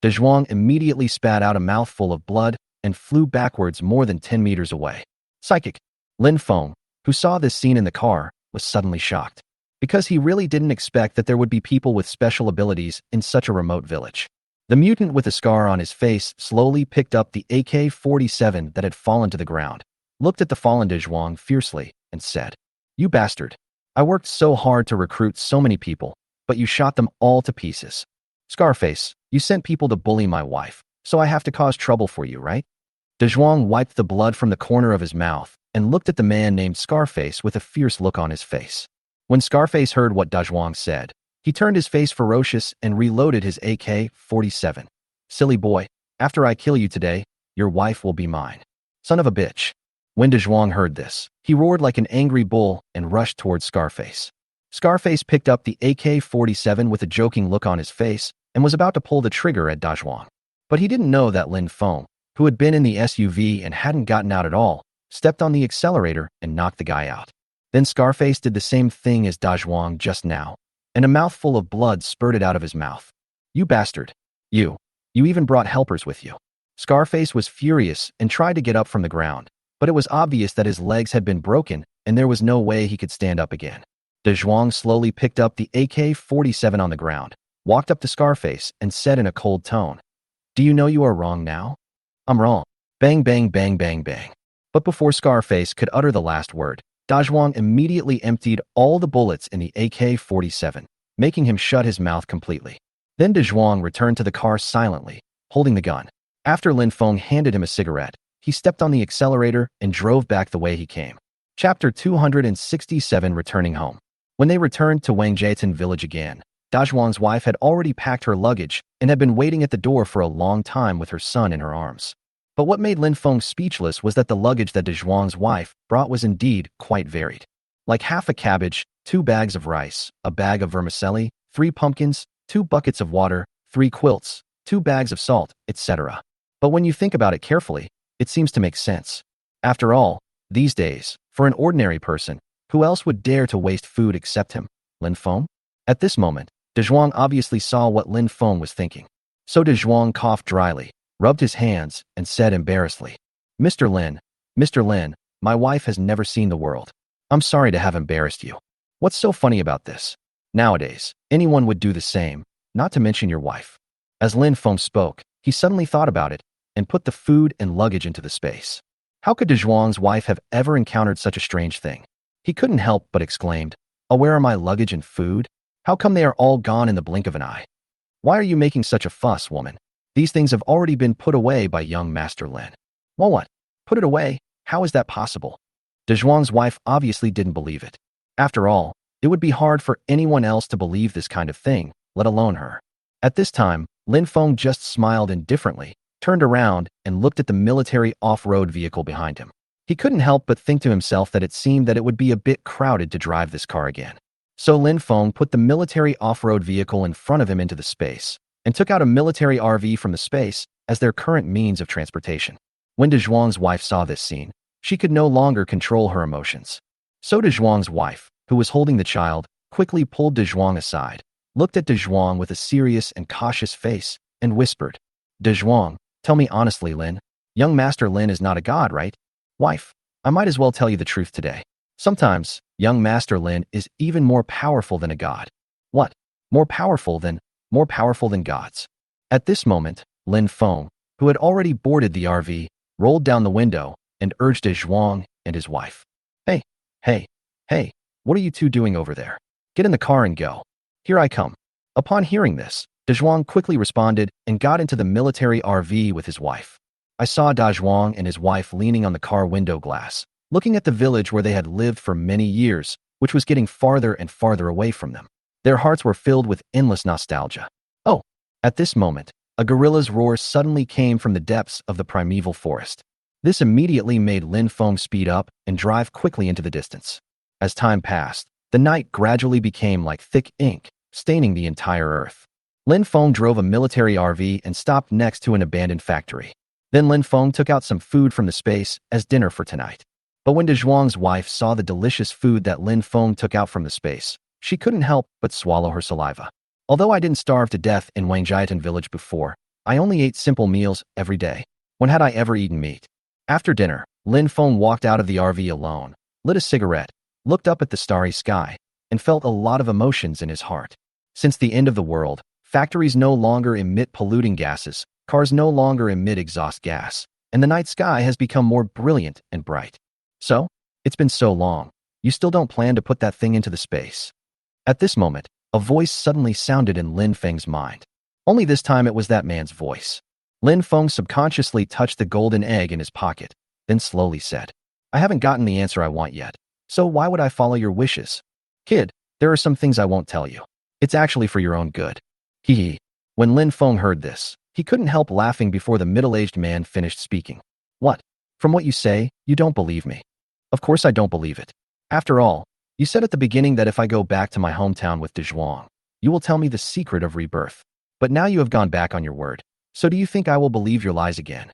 De Zhuang immediately spat out a mouthful of blood and flew backwards more than 10 meters away. Psychic. Lin Feng, who saw this scene in the car, was suddenly shocked, because he really didn't expect that there would be people with special abilities in such a remote village. The mutant with a scar on his face slowly picked up the AK-47 that had fallen to the ground, looked at the fallen De Zhuang fiercely, and said, "You bastard. I worked so hard to recruit so many people, but you shot them all to pieces. Scarface, you sent people to bully my wife, so I have to cause trouble for you, right?" De Zhuang wiped the blood from the corner of his mouth and looked at the man named Scarface with a fierce look on his face. When Scarface heard what De Zhuang said, he turned his face ferocious and reloaded his AK-47. "Silly boy, after I kill you today, your wife will be mine. Son of a bitch." When De Zhuang heard this, he roared like an angry bull and rushed towards Scarface. Scarface picked up the AK-47 with a joking look on his face and was about to pull the trigger at De Zhuang. But he didn't know that Lin Feng, who had been in the SUV and hadn't gotten out at all, stepped on the accelerator and knocked the guy out. Then Scarface did the same thing as De Zhuang just now, and a mouthful of blood spurted out of his mouth. "You bastard. You even brought helpers with you." Scarface was furious and tried to get up from the ground, but it was obvious that his legs had been broken and there was no way he could stand up again. De Zhuang slowly picked up the AK-47 on the ground, walked up to Scarface, and said in a cold tone, "Do you know you are wrong now?" "I'm wrong." Bang, bang, bang, bang, bang. But before Scarface could utter the last word, De Zhuang immediately emptied all the bullets in the AK-47, making him shut his mouth completely. Then De Zhuang returned to the car silently, holding the gun. After Lin Feng handed him a cigarette, he stepped on the accelerator and drove back the way he came. Chapter 267, Returning Home. When they returned to Wangjiatin village again, De Zhuang's wife had already packed her luggage and had been waiting at the door for a long time with her son in her arms. But what made Lin Feng speechless was that the luggage that De Zhuang's wife brought was indeed quite varied. Like half a cabbage, 2 bags of rice, a bag of vermicelli, 3 pumpkins, 2 buckets of water, 3 quilts, 2 bags of salt, etc. But when you think about it carefully, it seems to make sense. After all, these days, for an ordinary person, who else would dare to waste food except him, Lin Feng? At this moment, De Zhuang obviously saw what Lin Feng was thinking. So De Zhuang coughed dryly, rubbed his hands, and said embarrassedly, Mr. Lin, my wife has never seen the world. I'm sorry to have embarrassed you. What's so funny about this? Nowadays, anyone would do the same, not to mention your wife." As Lin Feng spoke, he suddenly thought about it and put the food and luggage into the space. How could De Zhuang's wife have ever encountered such a strange thing? He couldn't help but exclaimed, Oh, where are my luggage and food? How come they are all gone in the blink of an eye? Why are you making such a fuss, woman? These things have already been put away by young Master Lin. Well, what? Put it away? How is that possible? De Zhuang's wife obviously didn't believe it. After all, it would be hard for anyone else to believe this kind of thing, let alone her. At this time, Lin Feng just smiled indifferently, turned around, and looked at the military off-road vehicle behind him. He couldn't help but think to himself that it seemed that it would be a bit crowded to drive this car again. So Lin Feng put the military off-road vehicle in front of him into the space, and took out a military RV from the space as their current means of transportation. When De Zhuang's wife saw this scene, she could no longer control her emotions. So De Zhuang's wife, who was holding the child, quickly pulled De Zhuang aside, looked at De Zhuang with a serious and cautious face, and whispered, De Zhuang, tell me honestly, Lin, young Master Lin is not a god, right? Wife, I might as well tell you the truth today. Sometimes, young Master Lin is even more powerful than a god. What? More powerful than gods. At this moment, Lin Feng, who had already boarded the RV, rolled down the window and urged De Zhuang and his wife. Hey, what are you two doing over there? Get in the car and go. Here I come. Upon hearing this, De Zhuang quickly responded and got into the military RV with his wife. I saw De Zhuang and his wife leaning on the car window glass, looking at the village where they had lived for many years, which was getting farther and farther away from them. Their hearts were filled with endless nostalgia. Oh, at this moment, a gorilla's roar suddenly came from the depths of the primeval forest. This immediately made Lin Feng speed up and drive quickly into the distance. As time passed, the night gradually became like thick ink, staining the entire earth. Lin Feng drove a military RV and stopped next to an abandoned factory. Then Lin Feng took out some food from the space as dinner for tonight. But when De Zhuang's wife saw the delicious food that Lin Feng took out from the space, she couldn't help but swallow her saliva. Although I didn't starve to death in Wangjiatan village before, I only ate simple meals every day. When had I ever eaten meat? After dinner, Lin Feng walked out of the RV alone, lit a cigarette, looked up at the starry sky, and felt a lot of emotions in his heart. Since the end of the world, factories no longer emit polluting gases, cars no longer emit exhaust gas, and the night sky has become more brilliant and bright. So, it's been so long, you still don't plan to put that thing into the space. At this moment, a voice suddenly sounded in Lin Feng's mind. Only this time it was that man's voice. Lin Feng subconsciously touched the golden egg in his pocket, then slowly said, I haven't gotten the answer I want yet, so why would I follow your wishes? Kid, there are some things I won't tell you. It's actually for your own good. Hee. When Lin Feng heard this, he couldn't help laughing before the middle-aged man finished speaking. What? From what you say, you don't believe me. Of course I don't believe it. After all, you said at the beginning that if I go back to my hometown with De Zhuang, you will tell me the secret of rebirth. But now you have gone back on your word. So do you think I will believe your lies again?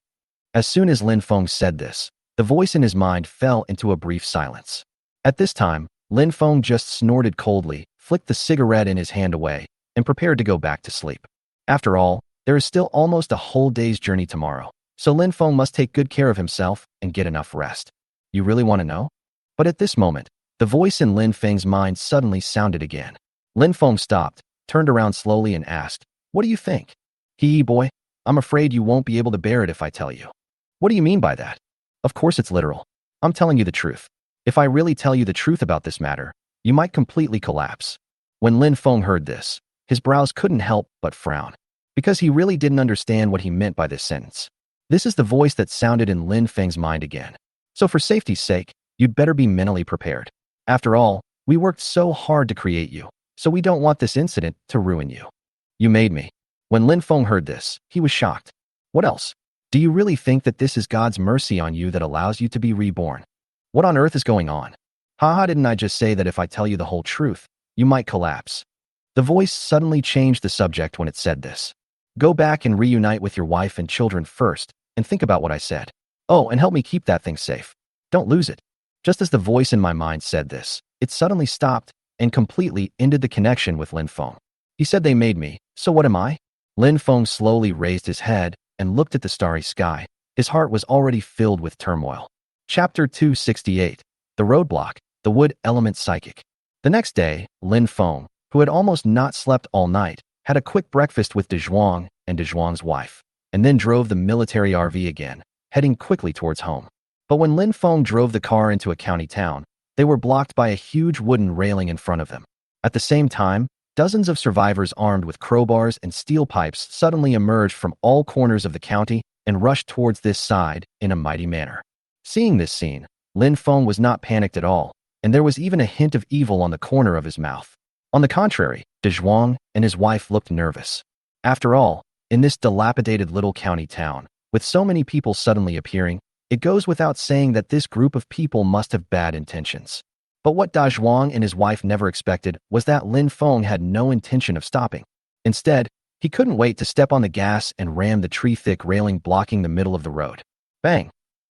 As soon as Lin Feng said this, the voice in his mind fell into a brief silence. At this time, Lin Feng just snorted coldly, flicked the cigarette in his hand away, and prepared to go back to sleep. After all, there is still almost a whole day's journey tomorrow, so Lin Feng must take good care of himself and get enough rest. You really want to know? But at this moment, the voice in Lin Feng's mind suddenly sounded again. Lin Feng stopped, turned around slowly and asked, What do you think? Hee boy, I'm afraid you won't be able to bear it if I tell you. What do you mean by that? Of course it's literal. I'm telling you the truth. If I really tell you the truth about this matter, you might completely collapse. When Lin Feng heard this, his brows couldn't help but frown, because he really didn't understand what he meant by this sentence. This is the voice that sounded in Lin Feng's mind again. So for safety's sake, you'd better be mentally prepared. After all, we worked so hard to create you, so we don't want this incident to ruin you. You made me. When Lin Feng heard this, he was shocked. What else? Do you really think that this is God's mercy on you that allows you to be reborn? What on earth is going on? Haha, didn't I just say that if I tell you the whole truth, you might collapse? The voice suddenly changed the subject when it said this. Go back and reunite with your wife and children first, and think about what I said. Oh, and help me keep that thing safe. Don't lose it. Just as the voice in my mind said this, it suddenly stopped and completely ended the connection with Lin Feng. He said they made me, so what am I? Lin Feng slowly raised his head and looked at the starry sky. His heart was already filled with turmoil. Chapter 268. The Roadblock, the Wood Element Psychic. The next day, Lin Feng, who had almost not slept all night, had a quick breakfast with De Zhuang and De Zhuang's wife, and then drove the military RV again, heading quickly towards home. But when Lin Feng drove the car into a county town, They were blocked by a huge wooden railing in front of them. At the same time, dozens of survivors armed with crowbars and steel pipes suddenly emerged from all corners of the county and rushed towards this side in a mighty manner. Seeing this scene, Lin Feng was not panicked at all, and there was even a hint of evil on the corner of his mouth. On the contrary, De Zhuang and his wife looked nervous. After all, in this dilapidated little county town, with so many people suddenly appearing, it goes without saying that this group of people must have bad intentions. But what Da Zhuang and his wife never expected was that Lin Feng had no intention of stopping. Instead, he couldn't wait to step on the gas and ram the tree-thick railing blocking the middle of the road. Bang!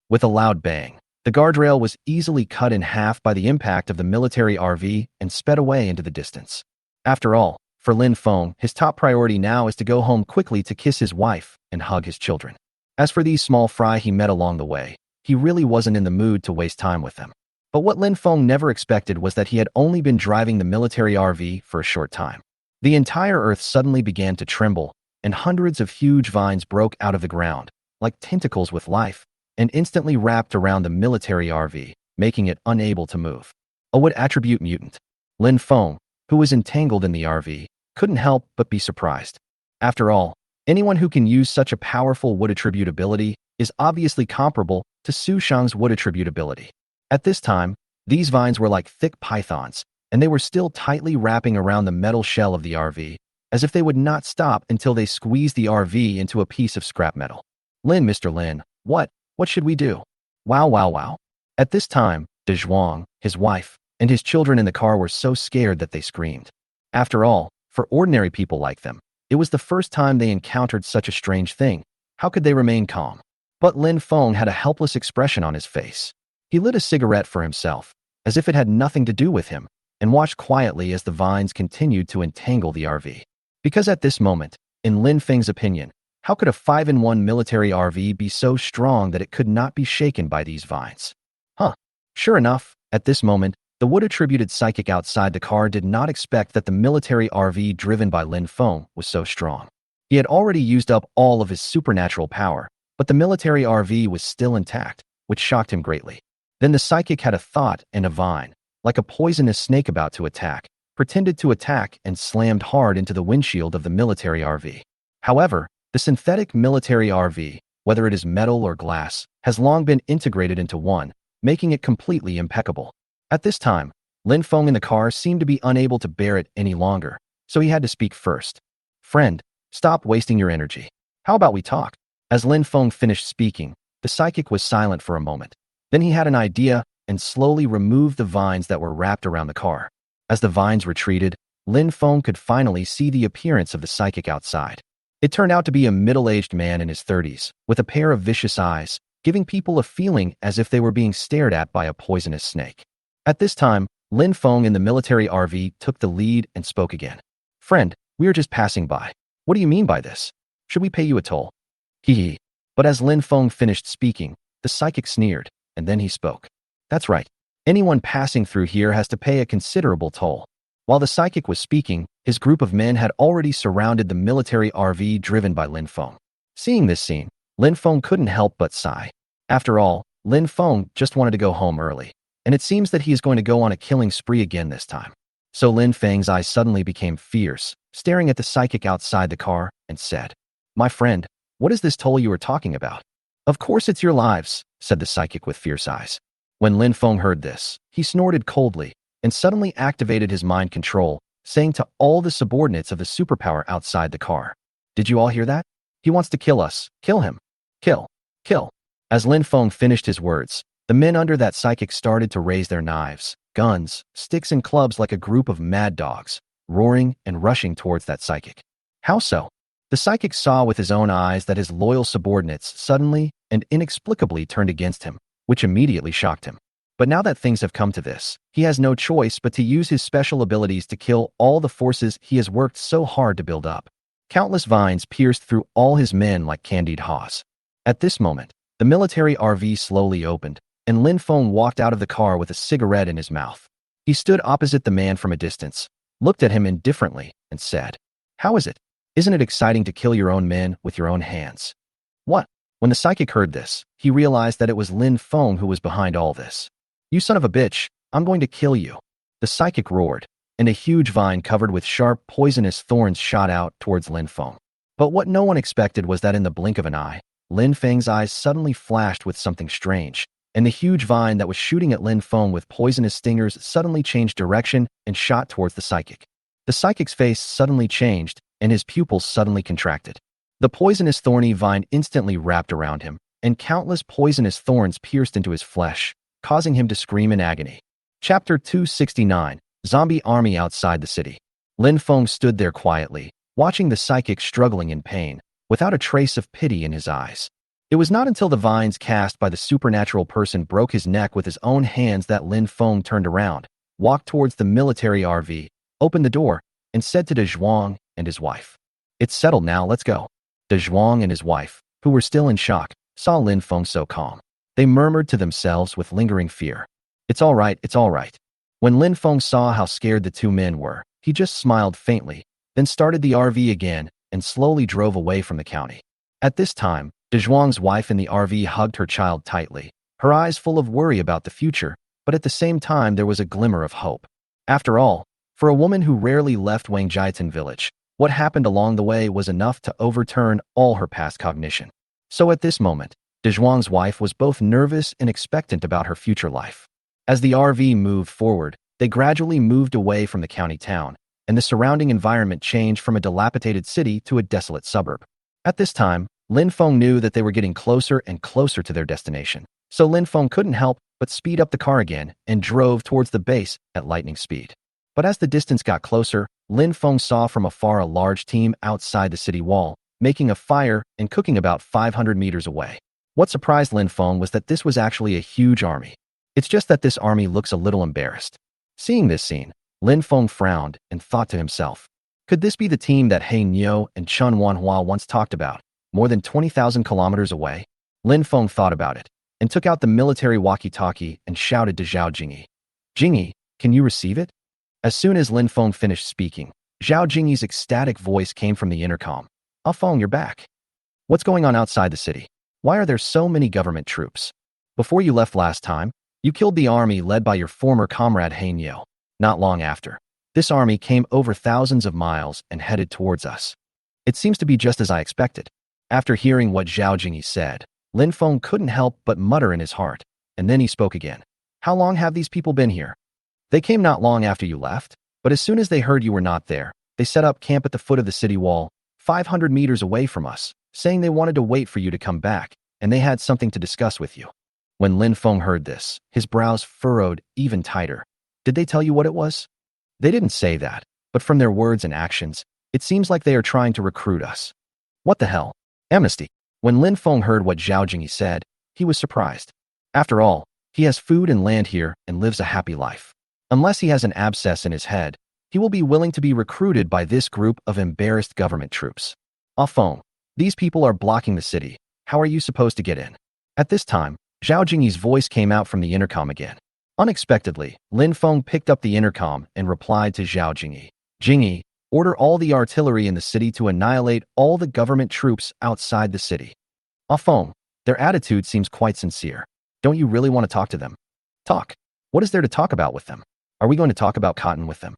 With a loud bang, the guardrail was easily cut in half by the impact of the military RV and sped away into the distance. After all, for Lin Feng, his top priority now is to go home quickly to kiss his wife and hug his children. As for these small fry he met along the way, he really wasn't in the mood to waste time with them. But what Lin Feng never expected was that he had only been driving the military RV for a short time. The entire earth suddenly began to tremble, and hundreds of huge vines broke out of the ground, like tentacles with life, and instantly wrapped around the military RV, making it unable to move. A wood attribute mutant. Lin Feng, who was entangled in the RV, couldn't help but be surprised. After all, anyone who can use such a powerful wood attribute ability is obviously comparable to Su Shang's wood attribute ability. At this time, these vines were like thick pythons, and they were still tightly wrapping around the metal shell of the RV, as if they would not stop until they squeezed the RV into a piece of scrap metal. Mr. Lin, what should we do? Wow. At this time, De Zhuang, his wife, and his children in the car were so scared that they screamed. After all, for ordinary people like them, it was the first time they encountered such a strange thing. How could they remain calm? But Lin Feng had a helpless expression on his face. He lit a cigarette for himself, as if it had nothing to do with him, and watched quietly as the vines continued to entangle the RV. Because at this moment, in Lin Feng's opinion, how could a 5-in-1 military RV be so strong that it could not be shaken by these vines? Sure enough, at this moment, the wood-attributed psychic outside the car did not expect that the military RV driven by Lin Feng was so strong. He had already used up all of his supernatural power, but the military RV was still intact, which shocked him greatly. Then the psychic had a thought, and a vine, like a poisonous snake about to attack, pretended to attack and slammed hard into the windshield of the military RV. However, the synthetic military RV, whether it is metal or glass, has long been integrated into one, making it completely impeccable. At this time, Lin Feng in the car seemed to be unable to bear it any longer, so he had to speak first. Friend, stop wasting your energy. How about we talk? As Lin Feng finished speaking, the psychic was silent for a moment. Then he had an idea and slowly removed the vines that were wrapped around the car. As the vines retreated, Lin Feng could finally see the appearance of the psychic outside. It turned out to be a middle-aged man in his 30s, with a pair of vicious eyes, giving people a feeling as if they were being stared at by a poisonous snake. At this time, Lin Feng in the military RV took the lead and spoke again. Friend, we are just passing by. What do you mean by this? Should we pay you a toll? Hee. But as Lin Feng finished speaking, the psychic sneered, and then he spoke. That's right. Anyone passing through here has to pay a considerable toll. While the psychic was speaking, his group of men had already surrounded the military RV driven by Lin Feng. Seeing this scene, Lin Feng couldn't help but sigh. After all, Lin Feng just wanted to go home early, and it seems that he is going to go on a killing spree again this time. So Lin Feng's eyes suddenly became fierce, staring at the psychic outside the car, and said, My friend, what is this toll you are talking about? Of course it's your lives, said the psychic with fierce eyes. When Lin Feng heard this, he snorted coldly, and suddenly activated his mind control, saying to all the subordinates of the superpower outside the car, Did you all hear that? He wants to kill us. Kill him. Kill. As Lin Feng finished his words, the men under that psychic started to raise their knives, guns, sticks and clubs like a group of mad dogs, roaring and rushing towards that psychic. How so? The psychic saw with his own eyes that his loyal subordinates suddenly and inexplicably turned against him, which immediately shocked him. But now that things have come to this, he has no choice but to use his special abilities to kill all the forces he has worked so hard to build up. Countless vines pierced through all his men like candied haws. At this moment, the military RV slowly opened, and Lin Feng walked out of the car with a cigarette in his mouth. He stood opposite the man from a distance, looked at him indifferently, and said, How is it? Isn't it exciting to kill your own men with your own hands? What? When the psychic heard this, he realized that it was Lin Feng who was behind all this. You son of a bitch, I'm going to kill you." The psychic roared, and a huge vine covered with sharp, poisonous thorns shot out towards Lin Feng. But what no one expected was that in the blink of an eye, Lin Feng's eyes suddenly flashed with something strange, and the huge vine that was shooting at Lin Feng with poisonous stingers suddenly changed direction and shot towards the psychic. The psychic's face suddenly changed, and his pupils suddenly contracted. The poisonous thorny vine instantly wrapped around him, and countless poisonous thorns pierced into his flesh, causing him to scream in agony. Chapter 269: Zombie Army Outside the City. Lin Feng stood there quietly, watching the psychic struggling in pain, without a trace of pity in his eyes. It was not until the vines cast by the supernatural person broke his neck with his own hands that Lin Feng turned around, walked towards the military RV, opened the door, and said to De Zhuang and his wife, "It's settled now, let's go." De Zhuang and his wife, who were still in shock, saw Lin Feng so calm. They murmured to themselves with lingering fear, "It's all right, it's all right." When Lin Feng saw how scared the two men were, he just smiled faintly, then started the RV again and slowly drove away from the county. At this time, De Zhuang's wife in the RV hugged her child tightly, her eyes full of worry about the future, but at the same time there was a glimmer of hope. After all, for a woman who rarely left Wangjiatin village, what happened along the way was enough to overturn all her past cognition. So at this moment, De Zhuang's wife was both nervous and expectant about her future life. As the RV moved forward, they gradually moved away from the county town, and the surrounding environment changed from a dilapidated city to a desolate suburb. At this time, Lin Feng knew that they were getting closer and closer to their destination, so Lin Feng couldn't help but speed up the car again and drove towards the base at lightning speed. But as the distance got closer, Lin Feng saw from afar a large team outside the city wall, making a fire and cooking about 500 meters away. What surprised Lin Feng was that this was actually a huge army. It's just that this army looks a little embarrassed. Seeing this scene, Lin Feng frowned and thought to himself, could this be the team that He Niu and Chen Wanhua once talked about, more than 20,000 kilometers away? Lin Feng thought about it, and took out the military walkie-talkie and shouted to Zhao Jingyi, "Jingyi, can you receive it?" As soon as Lin Feng finished speaking, Zhao Jingyi's ecstatic voice came from the intercom. "Ah Feng, you're back. What's going on outside the city? Why are there so many government troops? Before you left last time, you killed the army led by your former comrade He Niu. Not long after, this army came over thousands of miles and headed towards us. It seems to be just as I expected." After hearing what Zhao Jingyi said, Lin Feng couldn't help but mutter in his heart, and then he spoke again. "How long have these people been here?" "They came not long after you left, but as soon as they heard you were not there, they set up camp at the foot of the city wall, 500 meters away from us, saying they wanted to wait for you to come back, and they had something to discuss with you." When Lin Feng heard this, his brows furrowed even tighter. "Did they tell you what it was?" "They didn't say that, but from their words and actions, it seems like they are trying to recruit us." "What the hell? Amnesty?" When Lin Feng heard what Zhao Jingyi said, he was surprised. After all, he has food and land here and lives a happy life. Unless he has an abscess in his head, he will be willing to be recruited by this group of embarrassed government troops. "Ah Feng, these people are blocking the city. How are you supposed to get in?" At this time, Zhao Jingyi's voice came out from the intercom again. Unexpectedly, Lin Feng picked up the intercom and replied to Zhao Jingyi, "Jingyi, order all the artillery in the city to annihilate all the government troops outside the city." "Ah Feng, their attitude seems quite sincere. Don't you really want to talk to them?" "Talk? What is there to talk about with them? Are we going to talk about cotton with them?"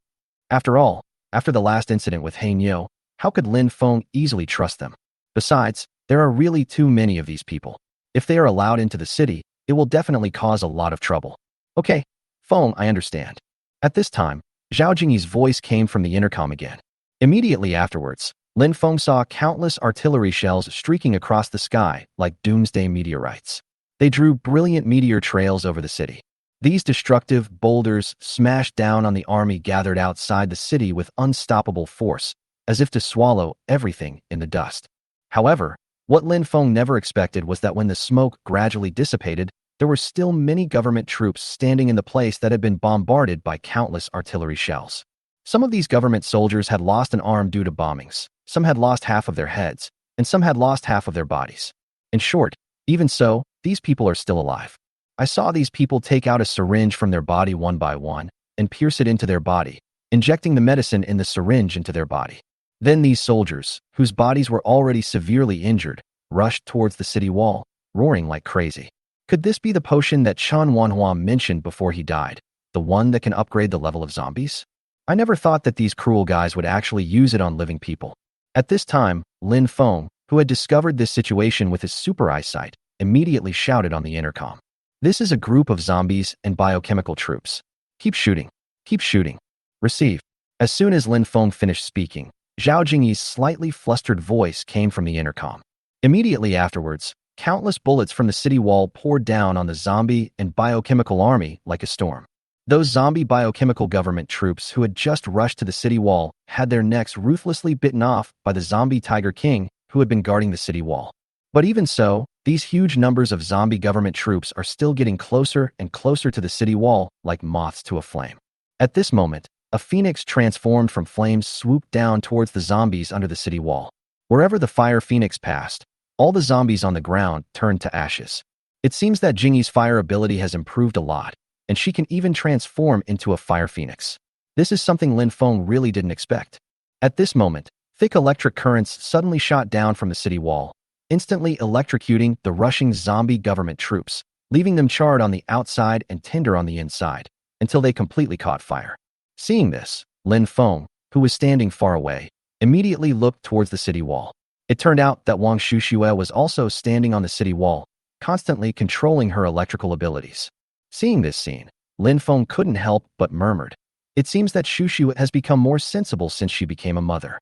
After all, after the last incident with He Niu, how could Lin Feng easily trust them? Besides, there are really too many of these people. If they are allowed into the city, it will definitely cause a lot of trouble. "Okay, Feng, I understand." At this time, Zhao Jingyi's voice came from the intercom again. Immediately afterwards, Lin Feng saw countless artillery shells streaking across the sky like doomsday meteorites. They drew brilliant meteor trails over the city. These destructive boulders smashed down on the army gathered outside the city with unstoppable force, as if to swallow everything in the dust. However, what Lin Feng never expected was that when the smoke gradually dissipated, there were still many government troops standing in the place that had been bombarded by countless artillery shells. Some of these government soldiers had lost an arm due to bombings, some had lost half of their heads, and some had lost half of their bodies. In short, even so, these people are still alive. I saw these people take out a syringe from their body one by one and pierce it into their body, injecting the medicine in the syringe into their body. Then these soldiers, whose bodies were already severely injured, rushed towards the city wall, roaring like crazy. Could this be the potion that Chen Wanhua mentioned before he died? The one that can upgrade the level of zombies? I never thought that these cruel guys would actually use it on living people. At this time, Lin Feng, who had discovered this situation with his super eyesight, immediately shouted on the intercom. This is a group of zombies and biochemical troops. Keep shooting. Keep shooting. Receive. As soon as Lin Feng finished speaking, Zhao Jingyi's slightly flustered voice came from the intercom. Immediately afterwards, countless bullets from the city wall poured down on the zombie and biochemical army like a storm. Those zombie biochemical government troops who had just rushed to the city wall had their necks ruthlessly bitten off by the zombie Tiger King who had been guarding the city wall. But even so, these huge numbers of zombie government troops are still getting closer and closer to the city wall like moths to a flame. At this moment, a phoenix transformed from flames swooped down towards the zombies under the city wall. Wherever the fire phoenix passed, all the zombies on the ground turned to ashes. It seems that Jingyi's fire ability has improved a lot, and she can even transform into a fire phoenix. This is something Lin Feng really didn't expect. At this moment, thick electric currents suddenly shot down from the city wall, instantly electrocuting the rushing zombie government troops, leaving them charred on the outside and tender on the inside, until they completely caught fire. Seeing this, Lin Feng, who was standing far away, immediately looked towards the city wall. It turned out that Wang Shuxue was also standing on the city wall, constantly controlling her electrical abilities. Seeing this scene, Lin Feng couldn't help but murmured. It seems that Shuxue has become more sensible since she became a mother.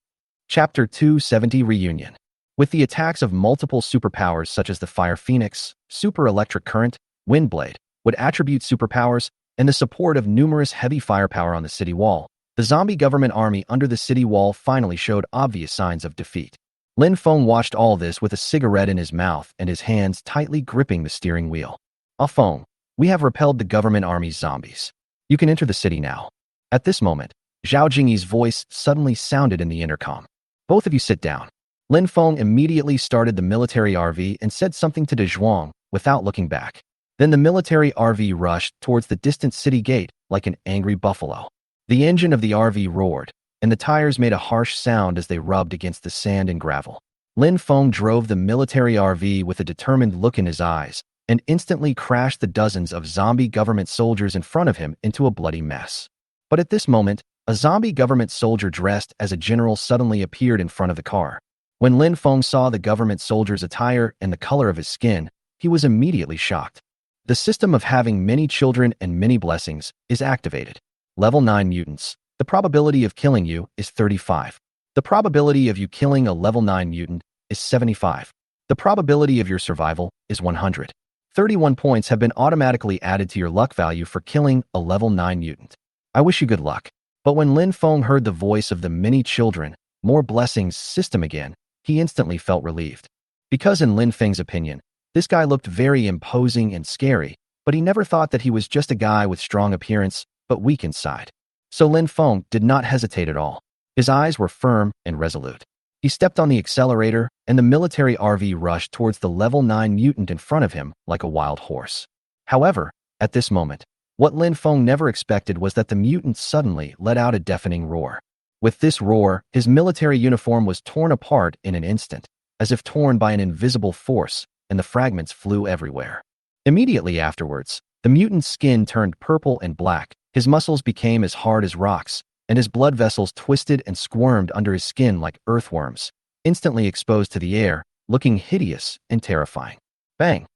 Chapter 270 Reunion. With the attacks of multiple superpowers such as the Fire Phoenix, Super Electric Current, Windblade, would attribute superpowers, and the support of numerous heavy firepower on the city wall, the zombie government army under the city wall finally showed obvious signs of defeat. Lin Feng watched all this with a cigarette in his mouth and his hands tightly gripping the steering wheel. Ah Feng, we have repelled the government army's zombies. You can enter the city now. At this moment, Zhao Jingyi's voice suddenly sounded in the intercom. Both of you sit down. Lin Feng immediately started the military RV and said something to De Zhuang without looking back. Then the military RV rushed towards the distant city gate like an angry buffalo. The engine of the RV roared, and the tires made a harsh sound as they rubbed against the sand and gravel. Lin Feng drove the military RV with a determined look in his eyes and instantly crashed the dozens of zombie government soldiers in front of him into a bloody mess. But at this moment, a zombie government soldier dressed as a general suddenly appeared in front of the car. When Lin Feng saw the government soldier's attire and the color of his skin, he was immediately shocked. The system of having many children and many blessings is activated. Level 9 mutants. The probability of killing you is 35. The probability of you killing a level 9 mutant is 75. The probability of your survival is 100. 31 points have been automatically added to your luck value for killing a level 9 mutant. I wish you good luck. But when Lin Feng heard the voice of the many children, more blessings system again, he instantly felt relieved. Because in Lin Feng's opinion, this guy looked very imposing and scary, but he never thought that he was just a guy with strong appearance, but weak inside. So Lin Feng did not hesitate at all. His eyes were firm and resolute. He stepped on the accelerator, and the military RV rushed towards the level 9 mutant in front of him like a wild horse. However, at this moment, what Lin Feng never expected was that the mutant suddenly let out a deafening roar. With this roar, his military uniform was torn apart in an instant, as if torn by an invisible force, and the fragments flew everywhere. Immediately afterwards, the mutant's skin turned purple and black, his muscles became as hard as rocks, and his blood vessels twisted and squirmed under his skin like earthworms, instantly exposed to the air, looking hideous and terrifying. Bang!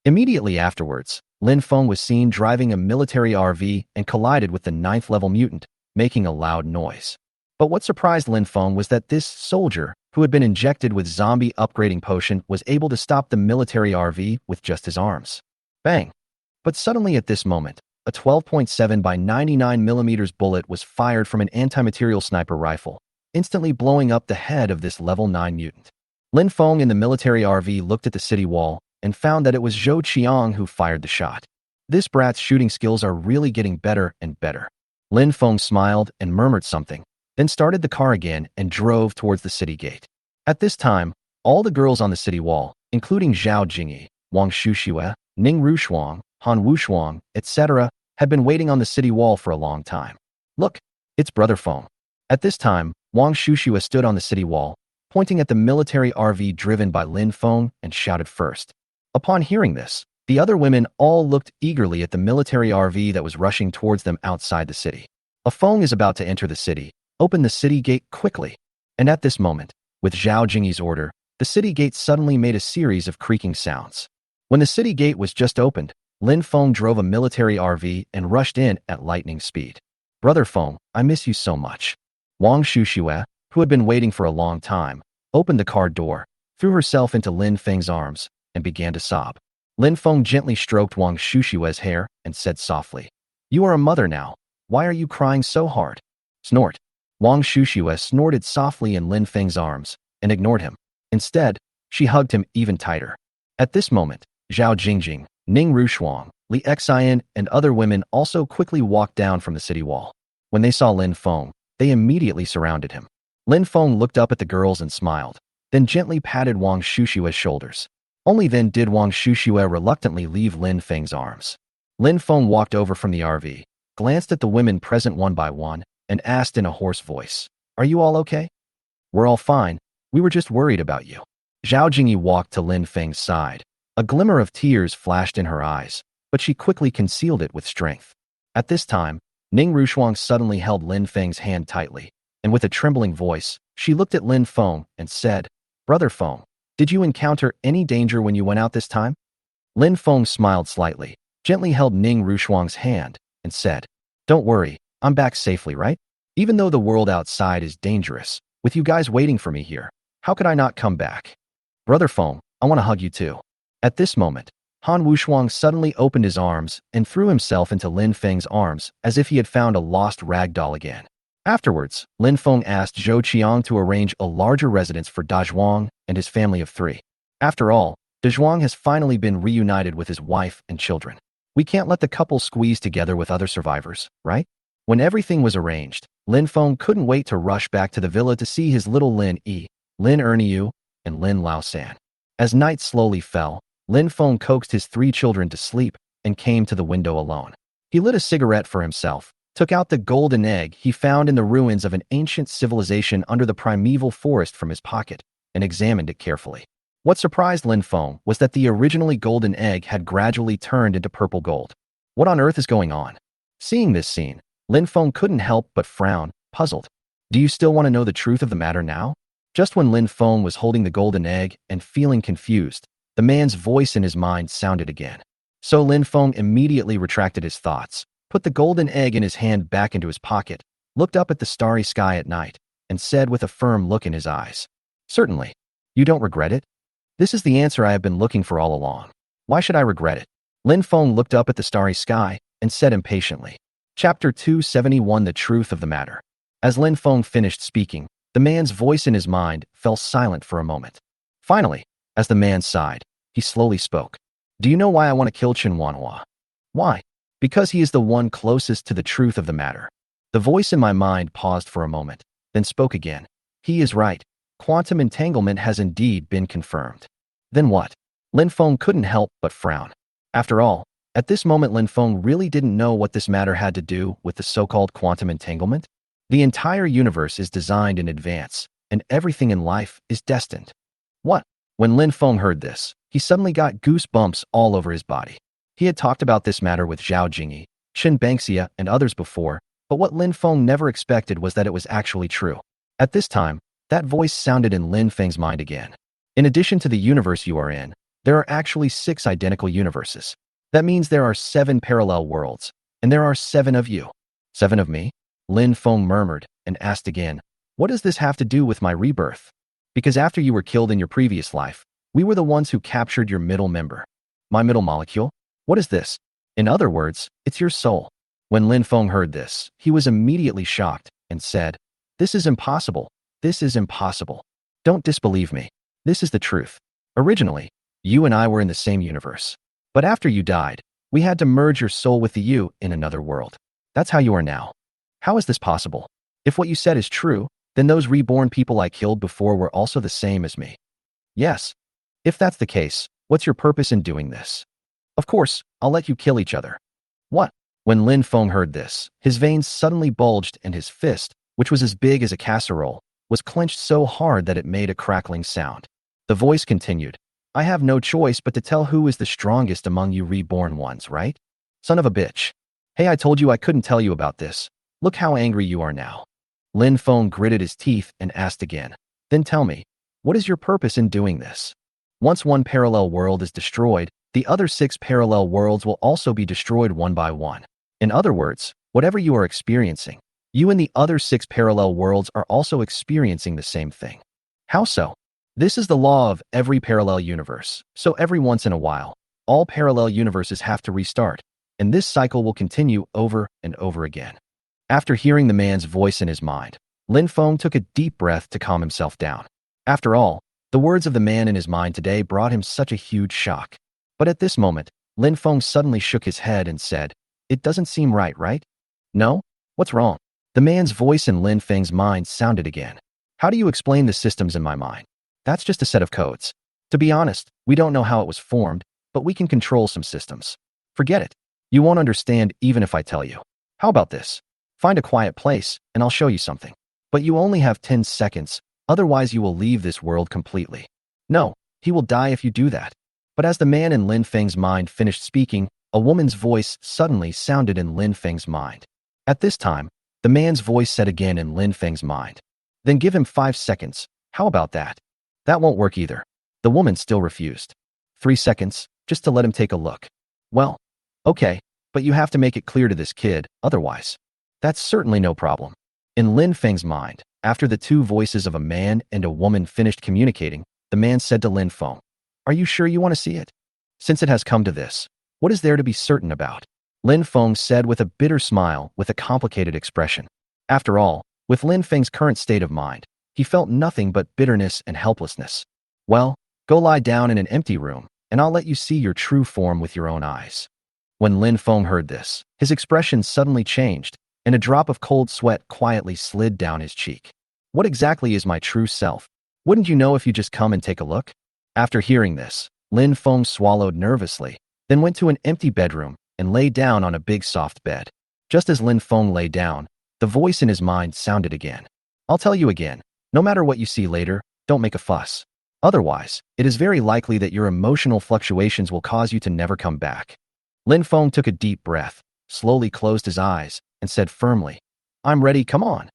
Immediately afterwards, Lin Feng was seen driving a military RV and collided with the 9th level mutant, making a loud noise. But what surprised Lin Feng was that this soldier, who had been injected with zombie upgrading potion, was able to stop the military RV with just his arms. Bang! But suddenly at this moment, a 12.7 by 99mm bullet was fired from an anti-material sniper rifle, instantly blowing up the head of this level 9 mutant. Lin Feng in the military RV looked at the city wall and found that it was Zhou Qiang who fired the shot. This brat's shooting skills are really getting better and better. Lin Feng smiled and murmured something, then started the car again and drove towards the city gate. At this time, all the girls on the city wall, including Zhao Jingyi, Wang Shuxue, Ning Rushuang, Han Wushuang, etc., had been waiting on the city wall for a long time. Look, it's Brother Feng. At this time, Wang Shuxue stood on the city wall, pointing at the military RV driven by Lin Feng, and shouted first. Upon hearing this, The other women all looked eagerly at the military RV that was rushing towards them outside the city. A Feng is about to enter the city. Open the city gate quickly. And at this moment, with Zhao Jingyi's order, the city gate suddenly made a series of creaking sounds. When the city gate was just opened, Lin Feng drove a military RV and rushed in at lightning speed. Brother Feng, I miss you so much. Wang Shuxue, who had been waiting for a long time, opened the car door, threw herself into Lin Feng's arms, and began to sob. Lin Feng gently stroked Wang Shushue's hair and said softly, "You are a mother now. Why are you crying so hard?" Snort. Wang Shushue snorted softly in Lin Feng's arms and ignored him. Instead, she hugged him even tighter. At this moment, Zhao Jingjing, Ning Rushuang, Li Xian, and other women also quickly walked down from the city wall. When they saw Lin Feng, they immediately surrounded him. Lin Feng looked up at the girls and smiled, then gently patted Wang Shushue's shoulders. Only then did Wang Shushue reluctantly leave Lin Feng's arms. Lin Feng walked over from the RV, glanced at the women present one by one, and asked in a hoarse voice, "Are you all okay?" "We're all fine. We were just worried about you." Zhao Jingyi walked to Lin Feng's side. A glimmer of tears flashed in her eyes, but she quickly concealed it with strength. At this time, Ning Rushuang suddenly held Lin Feng's hand tightly, and with a trembling voice, she looked at Lin Feng and said, "Brother Feng, did you encounter any danger when you went out this time?" Lin Feng smiled slightly, gently held Ning Rushuang's hand, and said, "Don't worry, I'm back safely, right? Even though the world outside is dangerous, with you guys waiting for me here, how could I not come back? Brother Feng, I want to hug you too." At this moment, Han Wushuang suddenly opened his arms and threw himself into Lin Feng's arms as if he had found a lost rag doll again. Afterwards, Lin Feng asked Zhou Qiang to arrange a larger residence for Da Zhuang and his family of 3. After all, Da Zhuang has finally been reunited with his wife and children. We can't let the couple squeeze together with other survivors, right? When everything was arranged, Lin Feng couldn't wait to rush back to the villa to see his little Lin Yi, Lin Erniu, and Lin Laosan. As night slowly fell, Lin Feng coaxed his 3 children to sleep and came to the window alone. He lit a cigarette for himself, took out the golden egg he found in the ruins of an ancient civilization under the primeval forest from his pocket, and examined it carefully. What surprised Lin Feng was that the originally golden egg had gradually turned into purple gold. What on earth is going on? Seeing this scene, Lin Feng couldn't help but frown, puzzled. Do you still want to know the truth of the matter now? Just when Lin Feng was holding the golden egg and feeling confused, the man's voice in his mind sounded again. So Lin Feng immediately retracted his thoughts, put the golden egg in his hand back into his pocket, looked up at the starry sky at night, and said with a firm look in his eyes, "Certainly. You don't regret it? This is the answer I have been looking for all along. Why should I regret it?" Lin Feng looked up at the starry sky and said impatiently. Chapter 271 The Truth of the Matter. As Lin Feng finished speaking, the man's voice in his mind fell silent for a moment. Finally, as the man sighed, he slowly spoke. "Do you know why I want to kill Chen Wanhua?" "Why?" "Because he is the one closest to the truth of the matter." The voice in my mind paused for a moment, then spoke again. "He is right. Quantum entanglement has indeed been confirmed." Then what? Lin Feng couldn't help but frown. After all, at this moment Lin Feng really didn't know what this matter had to do with the so-called quantum entanglement. The entire universe is designed in advance, and everything in life is destined. What? When Lin Feng heard this, he suddenly got goosebumps all over his body. He had talked about this matter with Zhao Jingyi, Chen Bangxia, and others before, but what Lin Feng never expected was that it was actually true. At this time, that voice sounded in Lin Feng's mind again. In addition to the universe you are in, there are actually 6 identical universes. That means there are 7 parallel worlds, and there are 7 of you. 7 of me? Lin Feng murmured and asked again, "What does this have to do with my rebirth?" "Because after you were killed in your previous life, we were the ones who captured your middle member." "My middle molecule? What is this?" "In other words, it's your soul." When Lin Feng heard this, he was immediately shocked and said, "This is impossible. This is impossible. Don't disbelieve me. This is the truth. Originally, you and I were in the same universe. But after you died, we had to merge your soul with the you in another world. That's how you are now. How is this possible? If what you said is true, then those reborn people I killed before were also the same as me." "Yes. If that's the case, what's your purpose in doing this?" "Of course, I'll let you kill each other." "What?" When Lin Feng heard this, his veins suddenly bulged and his fist, which was as big as a casserole, was clenched so hard that it made a crackling sound. The voice continued, I have no choice but to tell who is the strongest among you reborn ones, right? Son of a bitch. Hey, I told you I couldn't tell you about this. Look how angry you are now. Lin Feng gritted his teeth and asked again. Then tell me, what is your purpose in doing this? Once one parallel world is destroyed, the other 6 parallel worlds will also be destroyed one by one. In other words, whatever you are experiencing, you and the other 6 parallel worlds are also experiencing the same thing. How so? This is the law of every parallel universe, so every once in a while, all parallel universes have to restart, and this cycle will continue over and over again. After hearing the man's voice in his mind, Lin Feng took a deep breath to calm himself down. After all, the words of the man in his mind today brought him such a huge shock. But at this moment, Lin Feng suddenly shook his head and said, "It doesn't seem right, right? No? What's wrong?" The man's voice in Lin Feng's mind sounded again. "How do you explain the systems in my mind? That's just a set of codes. To be honest, we don't know how it was formed, but we can control some systems. Forget it. You won't understand even if I tell you. How about this? Find a quiet place, and I'll show you something. But you only have 10 seconds, otherwise you will leave this world completely." No, he will die if you do that. But as the man in Lin Feng's mind finished speaking, a woman's voice suddenly sounded in Lin Feng's mind. At this time, the man's voice said again in Lin Feng's mind. "Then give him 5 seconds. How about that?" "That won't work either." The woman still refused. 3 seconds, just to let him take a look. "Well, okay, but you have to make it clear to this kid, otherwise." "That's certainly no problem." In Lin Feng's mind, after the 2 voices of a man and a woman finished communicating, the man said to Lin Feng, "Are you sure you want to see it? Since it has come to this, what is there to be certain about?" Lin Feng said with a bitter smile with a complicated expression. After all, with Lin Feng's current state of mind, he felt nothing but bitterness and helplessness. "Well, go lie down in an empty room, and I'll let you see your true form with your own eyes." When Lin Feng heard this, his expression suddenly changed, and a drop of cold sweat quietly slid down his cheek. "What exactly is my true self? Wouldn't you know if you just come and take a look?" After hearing this, Lin Feng swallowed nervously, then went to an empty bedroom and lay down on a big soft bed. Just as Lin Feng lay down, the voice in his mind sounded again. "I'll tell you again, no matter what you see later, don't make a fuss. Otherwise, it is very likely that your emotional fluctuations will cause you to never come back." Lin Feng took a deep breath, slowly closed his eyes, and said firmly, "I'm ready, come on."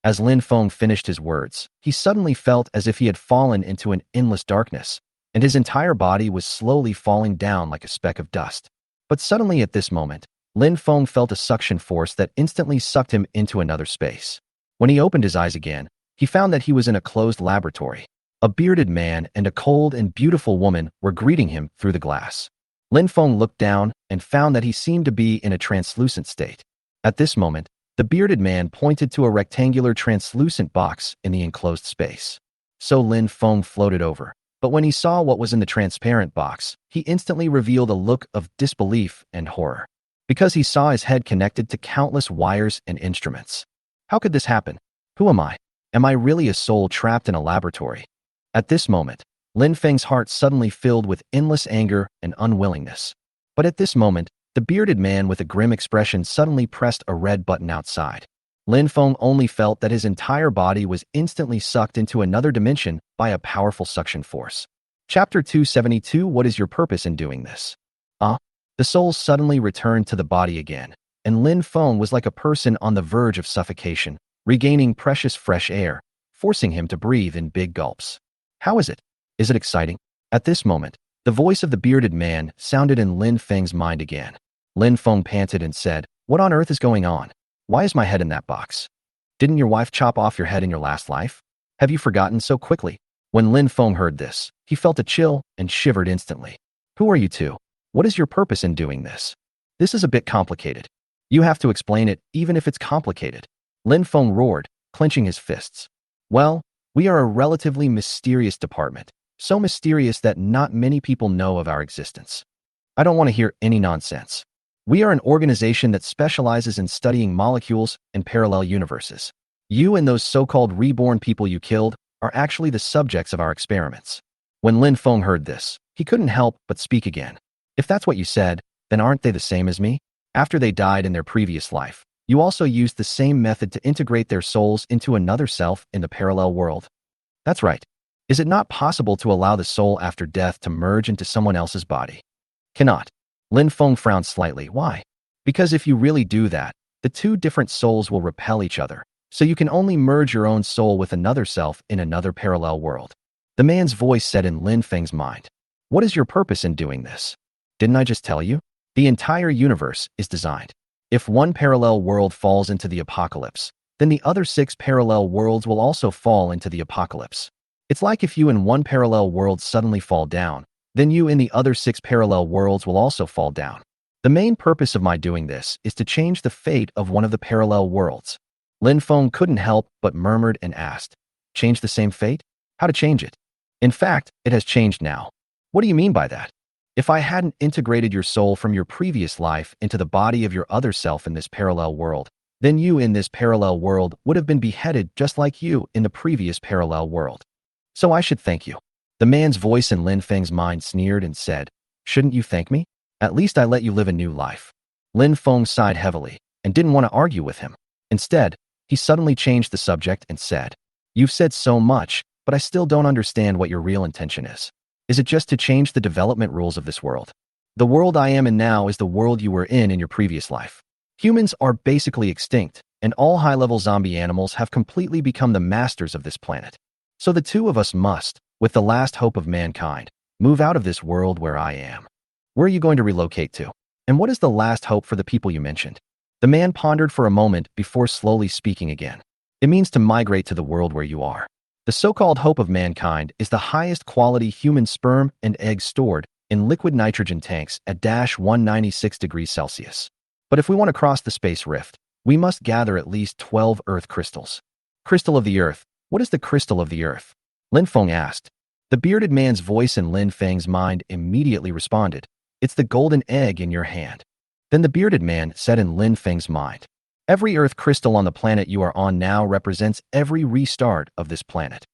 As Lin Feng finished his words, he suddenly felt as if he had fallen into an endless darkness, and his entire body was slowly falling down like a speck of dust. But suddenly at this moment, Lin Feng felt a suction force that instantly sucked him into another space. When he opened his eyes again, he found that he was in a closed laboratory. A bearded man and a cold and beautiful woman were greeting him through the glass. Lin Feng looked down and found that he seemed to be in a translucent state. At this moment, the bearded man pointed to a rectangular translucent box in the enclosed space. So Lin Feng floated over. But when he saw what was in the transparent box, he instantly revealed a look of disbelief and horror, because he saw his head connected to countless wires and instruments. How could this happen? Who am I? Am I really a soul trapped in a laboratory? At this moment, Lin Feng's heart suddenly filled with endless anger and unwillingness. But at this moment, the bearded man with a grim expression suddenly pressed a red button outside. Lin Feng only felt that his entire body was instantly sucked into another dimension by a powerful suction force. Chapter 272. What is your purpose in doing this? The soul suddenly returned to the body again, and Lin Feng was like a person on the verge of suffocation, regaining precious fresh air, forcing him to breathe in big gulps. How is it? Is it exciting? At this moment, the voice of the bearded man sounded in Lin Feng's mind again. Lin Feng panted and said, "What on earth is going on? Why is my head in that box? Didn't your wife chop off your head in your last life? Have you forgotten so quickly?" When Lin Feng heard this, he felt a chill and shivered instantly. "Who are you two? What is your purpose in doing this? This is a bit complicated. You have to explain it even if it's complicated." Lin Feng roared, clenching his fists. "Well, we are a relatively mysterious department, so mysterious that not many people know of our existence. I don't want to hear any nonsense. We are an organization that specializes in studying molecules and parallel universes. You and those so-called reborn people you killed are actually the subjects of our experiments." When Lin Feng heard this, he couldn't help but speak again. "If that's what you said, then aren't they the same as me? After they died in their previous life, you also used the same method to integrate their souls into another self in the parallel world." "That's right. Is it not possible to allow the soul after death to merge into someone else's body? Cannot. Lin Feng frowned slightly. Why? Because if you really do that, the two different souls will repel each other, so you can only merge your own soul with another self in another parallel world. The man's voice said in Lin Feng's mind. What is your purpose in doing this? Didn't I just tell you? The entire universe is designed. If one parallel world falls into the apocalypse, then the other 6 parallel worlds will also fall into the apocalypse. It's like if you in one parallel world suddenly fall down, then you in the other 6 parallel worlds will also fall down. The main purpose of my doing this is to change the fate of one of the parallel worlds. Lin Feng couldn't help but murmured and asked, change the same fate? How to change it? In fact, it has changed now. What do you mean by that? If I hadn't integrated your soul from your previous life into the body of your other self in this parallel world, then you in this parallel world would have been beheaded just like you in the previous parallel world. So I should thank you. The man's voice in Lin Feng's mind sneered and said, shouldn't you thank me? At least I let you live a new life. Lin Feng sighed heavily and didn't want to argue with him. Instead, he suddenly changed the subject and said, you've said so much, but I still don't understand what your real intention is. Is it just to change the development rules of this world? The world I am in now is the world you were in your previous life. Humans are basically extinct, and all high-level zombie animals have completely become the masters of this planet. So the two of us must, with the last hope of mankind, move out of this world where I am. Where are you going to relocate to? And what is the last hope for the people you mentioned? The man pondered for a moment before slowly speaking again. It means to migrate to the world where you are. The so-called hope of mankind is the highest quality human sperm and eggs stored in liquid nitrogen tanks at -196 degrees Celsius. But if we want to cross the space rift, we must gather at least 12 Earth crystals. Crystal of the Earth. What is the crystal of the Earth? Lin Feng asked. The bearded man's voice in Lin Feng's mind immediately responded. It's the golden egg in your hand. Then the bearded man said in Lin Feng's mind. Every Earth crystal on the planet you are on now represents every restart of this planet.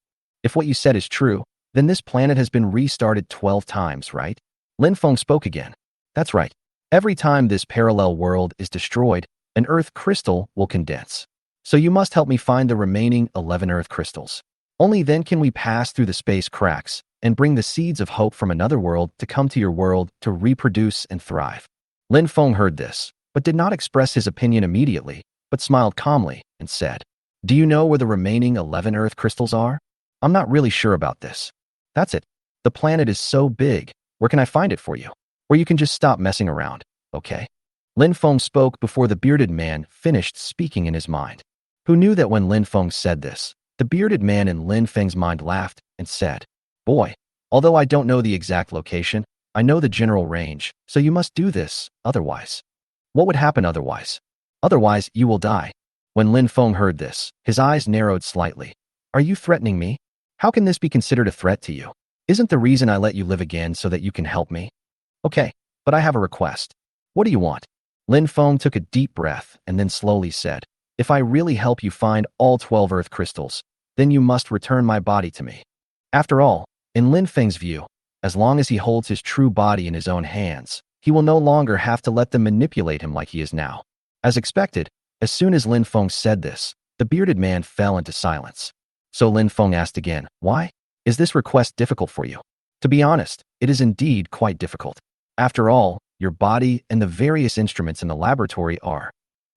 If what you said is true, then this planet has been restarted 12 times, right? Lin Feng spoke again. That's right. Every time this parallel world is destroyed, an Earth crystal will condense. So you must help me find the remaining 11 Earth crystals. Only then can we pass through the space cracks and bring the seeds of hope from another world to come to your world to reproduce and thrive. Lin Feng heard this, but did not express his opinion immediately, but smiled calmly and said, do you know where the remaining 11 Earth crystals are? I'm not really sure about this. That's it. The planet is so big. Where can I find it for you? Or you can just stop messing around, okay? Lin Feng spoke before the bearded man finished speaking in his mind. Who knew that when Lin Feng said this, the bearded man in Lin Feng's mind laughed and said, boy, although I don't know the exact location, I know the general range, so you must do this, otherwise. What would happen otherwise? Otherwise, you will die. When Lin Feng heard this, his eyes narrowed slightly. Are you threatening me? How can this be considered a threat to you? Isn't the reason I let you live again so that you can help me? Okay, but I have a request. What do you want? Lin Feng took a deep breath and then slowly said, if I really help you find all 12 Earth crystals, then you must return my body to me. After all, in Lin Feng's view, as long as he holds his true body in his own hands, he will no longer have to let them manipulate him like he is now. As expected, as soon as Lin Feng said this, the bearded man fell into silence. So Lin Feng asked again, why? Is this request difficult for you? To be honest, it is indeed quite difficult. After all, your body and the various instruments in the laboratory are.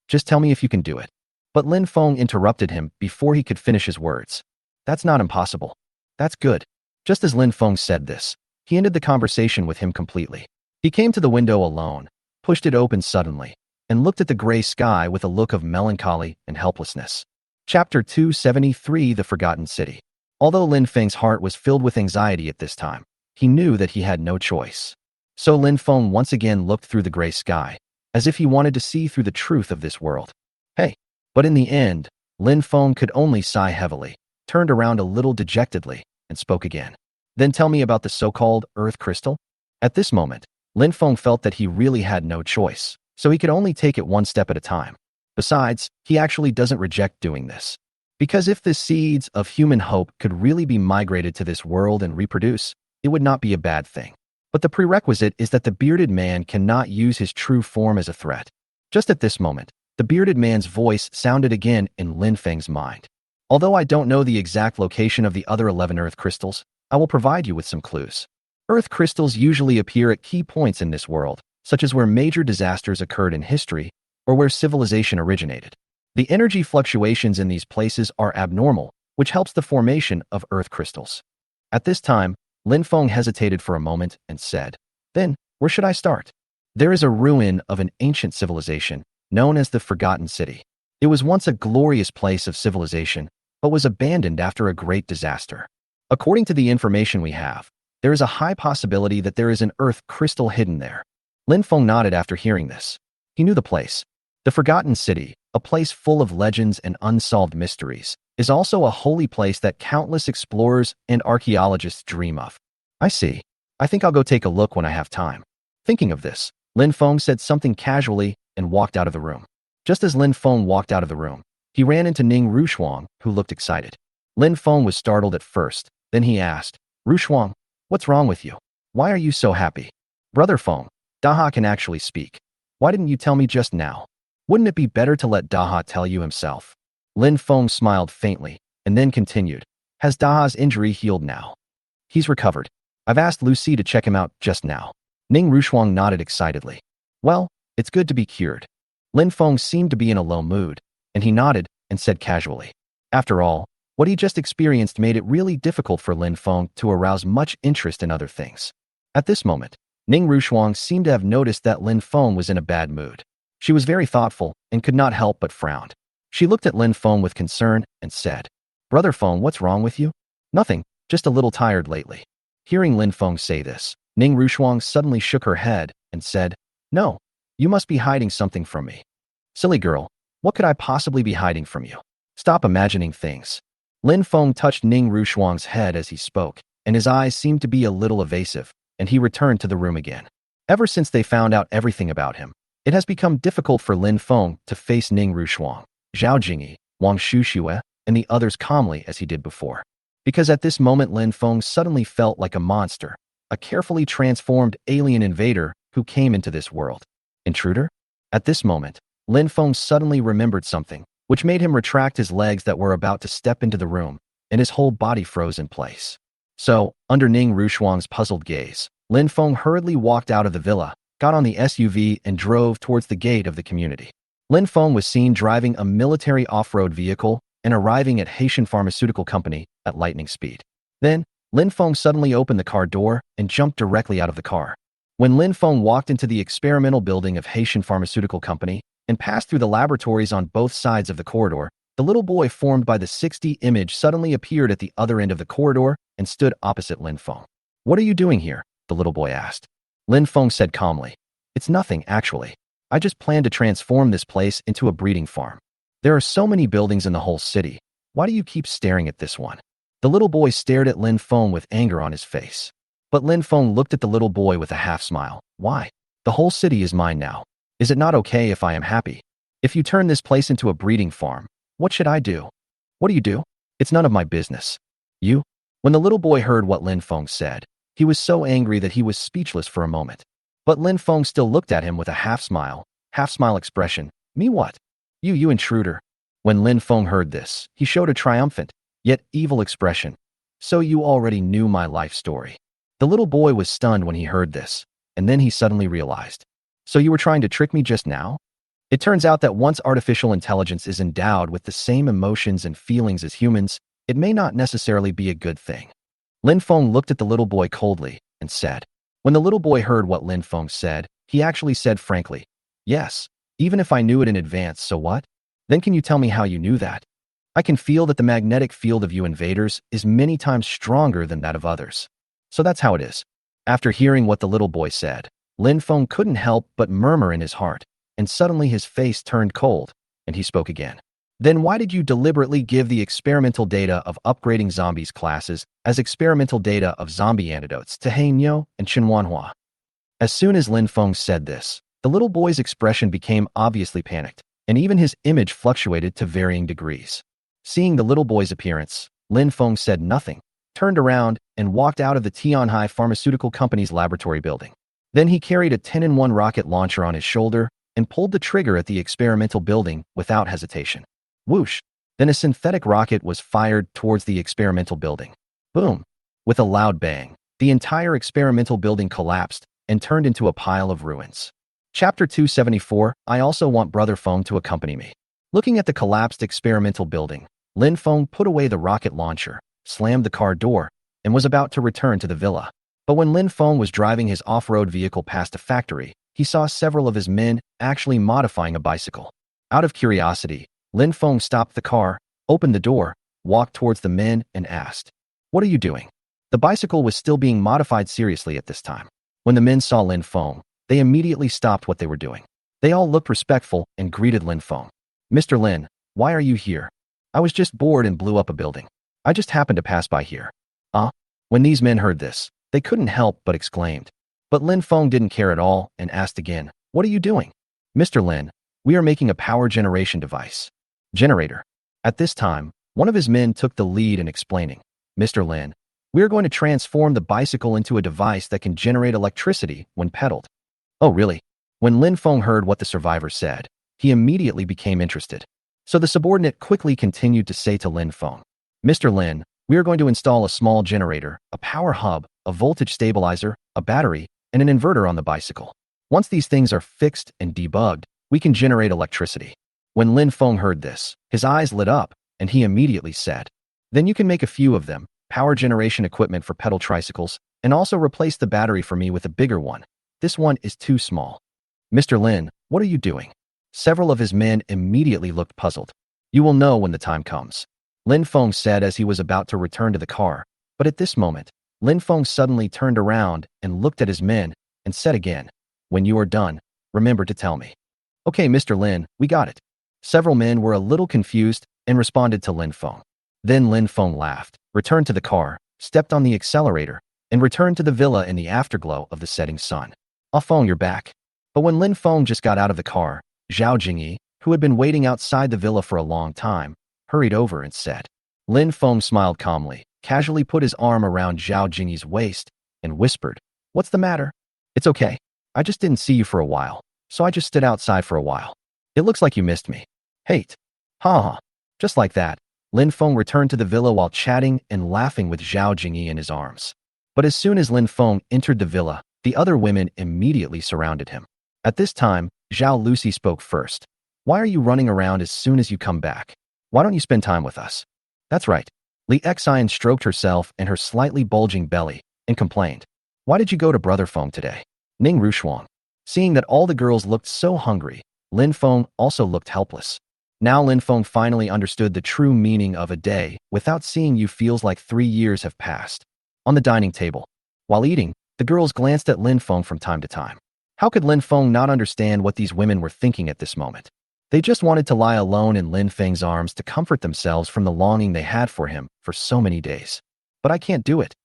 Just tell me if you can do it. But Lin Feng interrupted him before he could finish his words. That's not impossible. That's good. Just as Lin Feng said this, he ended the conversation with him completely. He came to the window alone, pushed it open suddenly, and looked at the gray sky with a look of melancholy and helplessness. Chapter 273, The Forgotten City. Although Lin Feng's heart was filled with anxiety at this time, he knew that he had no choice. So Lin Feng once again looked through the gray sky, as if he wanted to see through the truth of this world. Hey! But in the end, Lin Feng could only sigh heavily, turned around a little dejectedly, and spoke again. Then tell me about the so-called Earth crystal? At this moment, Lin Feng felt that he really had no choice, so he could only take it one step at a time. Besides, he actually doesn't reject doing this. Because if the seeds of human hope could really be migrated to this world and reproduce, it would not be a bad thing. But the prerequisite is that the bearded man cannot use his true form as a threat. Just at this moment, the bearded man's voice sounded again in Lin Feng's mind. Although I don't know the exact location of the other 11 Earth crystals, I will provide you with some clues. Earth crystals usually appear at key points in this world, such as where major disasters occurred in history or where civilization originated. The energy fluctuations in these places are abnormal, which helps the formation of Earth crystals. At this time, Lin Feng hesitated for a moment and said, "Then, where should I start?" There is a ruin of an ancient civilization known as the Forgotten City. It was once a glorious place of civilization, but was abandoned after a great disaster. According to the information we have, there is a high possibility that there is an Earth crystal hidden there. Lin Feng nodded after hearing this. He knew the place. The Forgotten City, a place full of legends and unsolved mysteries, is also a holy place that countless explorers and archaeologists dream of. I see. I think I'll go take a look when I have time. Thinking of this, Lin Feng said something casually and walked out of the room. Just as Lin Feng walked out of the room, he ran into Ning Rushuang, who looked excited. Lin Feng was startled at first, then he asked, "Rushuang, what's wrong with you? Why are you so happy?" "Brother Feng, Daha can actually speak. Why didn't you tell me just now? Wouldn't it be better to let Daha tell you himself?" Lin Feng smiled faintly, and then continued, "Has Daha's injury healed now?" "He's recovered. I've asked Lucy to check him out just now." Ning Rushuang nodded excitedly. "Well, it's good to be cured." Lin Feng seemed to be in a low mood, and he nodded and said casually. After all, what he just experienced made it really difficult for Lin Feng to arouse much interest in other things. At this moment, Ning Rushuang seemed to have noticed that Lin Feng was in a bad mood. She was very thoughtful and could not help but frown. She looked at Lin Feng with concern and said, "Brother Feng, what's wrong with you?" "Nothing, just a little tired lately." Hearing Lin Feng say this, Ning Rushuang suddenly shook her head and said, "No, you must be hiding something from me." "Silly girl, what could I possibly be hiding from you? Stop imagining things." Lin Feng touched Ning Rushuang's head as he spoke, and his eyes seemed to be a little evasive, and he returned to the room again. Ever since they found out everything about him, it has become difficult for Lin Feng to face Ning Rushuang, Zhao Jingyi, Wang Shuxue, and the others calmly as he did before. Because at this moment Lin Feng suddenly felt like a monster, a carefully transformed alien invader who came into this world. Intruder? At this moment, Lin Feng suddenly remembered something, which made him retract his legs that were about to step into the room, and his whole body froze in place. So, under Ning Rushuang's puzzled gaze, Lin Feng hurriedly walked out of the villa, got on the SUV, and drove towards the gate of the community. Lin Feng was seen driving a military off-road vehicle and arriving at Haitian Pharmaceutical Company at lightning speed. Then, Lin Feng suddenly opened the car door and jumped directly out of the car. When Lin Feng walked into the experimental building of Haitian Pharmaceutical Company and passed through the laboratories on both sides of the corridor, the little boy formed by the 6D image suddenly appeared at the other end of the corridor and stood opposite Lin Feng. "What are you doing here?" the little boy asked. Lin Feng said calmly, "It's nothing, actually. I just plan to transform this place into a breeding farm. There are so many buildings in the whole city. Why do you keep staring at this one?" The little boy stared at Lin Feng with anger on his face. But Lin Feng looked at the little boy with a half smile. "Why? The whole city is mine now. Is it not okay if I am happy? If you turn this place into a breeding farm, what should I do?" "What do you do? It's none of my business." "You?" When the little boy heard what Lin Feng said, he was so angry that he was speechless for a moment. But Lin Feng still looked at him with a half smile expression. "Me what?" You intruder." When Lin Feng heard this, he showed a triumphant, yet evil expression. "So you already knew my life story." The little boy was stunned when he heard this, and then he suddenly realized. "So you were trying to trick me just now?" It turns out that once artificial intelligence is endowed with the same emotions and feelings as humans, it may not necessarily be a good thing. Lin Feng looked at the little boy coldly and said. When the little boy heard what Lin Feng said, he actually said frankly, "Yes, even if I knew it in advance, so what? Then can you tell me how you knew that? I can feel that the magnetic field of you invaders is many times stronger than that of others. So that's how it is." After hearing what the little boy said, Lin Feng couldn't help but murmur in his heart, and suddenly his face turned cold, and he spoke again. "Then why did you deliberately give the experimental data of upgrading zombies classes as experimental data of zombie antidotes to Heinyo and Qinhuanhua?" As soon as Lin Feng said this, the little boy's expression became obviously panicked, and even his image fluctuated to varying degrees. Seeing the little boy's appearance, Lin Feng said nothing, turned around, and walked out of the Tianhai Pharmaceutical Company's laboratory building. Then he carried a 10-in-1 rocket launcher on his shoulder and pulled the trigger at the experimental building without hesitation. Whoosh! Then a synthetic rocket was fired towards the experimental building. Boom! With a loud bang, the entire experimental building collapsed and turned into a pile of ruins. Chapter 274, I also want Brother Feng to accompany me. Looking at the collapsed experimental building, Lin Feng put away the rocket launcher, slammed the car door, and was about to return to the villa. But when Lin Feng was driving his off-road vehicle past a factory, he saw several of his men actually modifying a bicycle. Out of curiosity, Lin Feng stopped the car, opened the door, walked towards the men, and asked, "What are you doing?" The bicycle was still being modified seriously at this time. When the men saw Lin Feng, they immediately stopped what they were doing. They all looked respectful and greeted Lin Feng. "Mr. Lin, why are you here?" "I was just bored and blew up a building. I just happened to pass by here." When these men heard this, they couldn't help but exclaimed. But Lin Feng didn't care at all and asked again, "What are you doing?" "Mr. Lin, we are making a power generation device." Generator. At this time, one of his men took the lead in explaining, "Mr. Lin, we are going to transform the bicycle into a device that can generate electricity when pedaled." "Oh, really?" When Lin Feng heard what the survivor said, he immediately became interested. So the subordinate quickly continued to say to Lin Feng, "Mr. Lin, we are going to install a small generator, a power hub, a voltage stabilizer, a battery, and an inverter on the bicycle. Once these things are fixed and debugged, we can generate electricity." When Lin Feng heard this, his eyes lit up, and he immediately said, "Then you can make a few of them, power generation equipment for pedal tricycles, and also replace the battery for me with a bigger one. This one is too small." "Mr. Lin, what are you doing?" Several of his men immediately looked puzzled. "You will know when the time comes," Lin Feng said as he was about to return to the car. But at this moment, Lin Feng suddenly turned around and looked at his men and said again, "When you are done, remember to tell me." "Okay, Mr. Lin, we got it." Several men were a little confused and responded to Lin Feng. Then Lin Feng laughed, returned to the car, stepped on the accelerator, and returned to the villa in the afterglow of the setting sun. "Ah Feng, you're back." But when Lin Feng just got out of the car, Zhao Jingyi, who had been waiting outside the villa for a long time, hurried over and said. Lin Feng smiled calmly, casually put his arm around Zhao Jingyi's waist, and whispered, "What's the matter?" "It's okay. I just didn't see you for a while, so I just stood outside for a while. It looks like you missed me." "Hate." "Ha ha." Just like that, Lin Feng returned to the villa while chatting and laughing with Zhao Jingyi in his arms. But as soon as Lin Feng entered the villa, the other women immediately surrounded him. At this time, Zhao Lucy spoke first. "Why are you running around as soon as you come back? Why don't you spend time with us?" "That's right." Li Xian stroked herself and her slightly bulging belly and complained. "Why did you go to Brother Feng today?" Ning Rushuang. Seeing that all the girls looked so hungry, Lin Feng also looked helpless. Now Lin Feng finally understood the true meaning of a day without seeing you feels like 3 years have passed. On the dining table, while eating, the girls glanced at Lin Feng from time to time. How could Lin Feng not understand what these women were thinking at this moment? They just wanted to lie alone in Lin Feng's arms to comfort themselves from the longing they had for him for so many days. But I can't do it.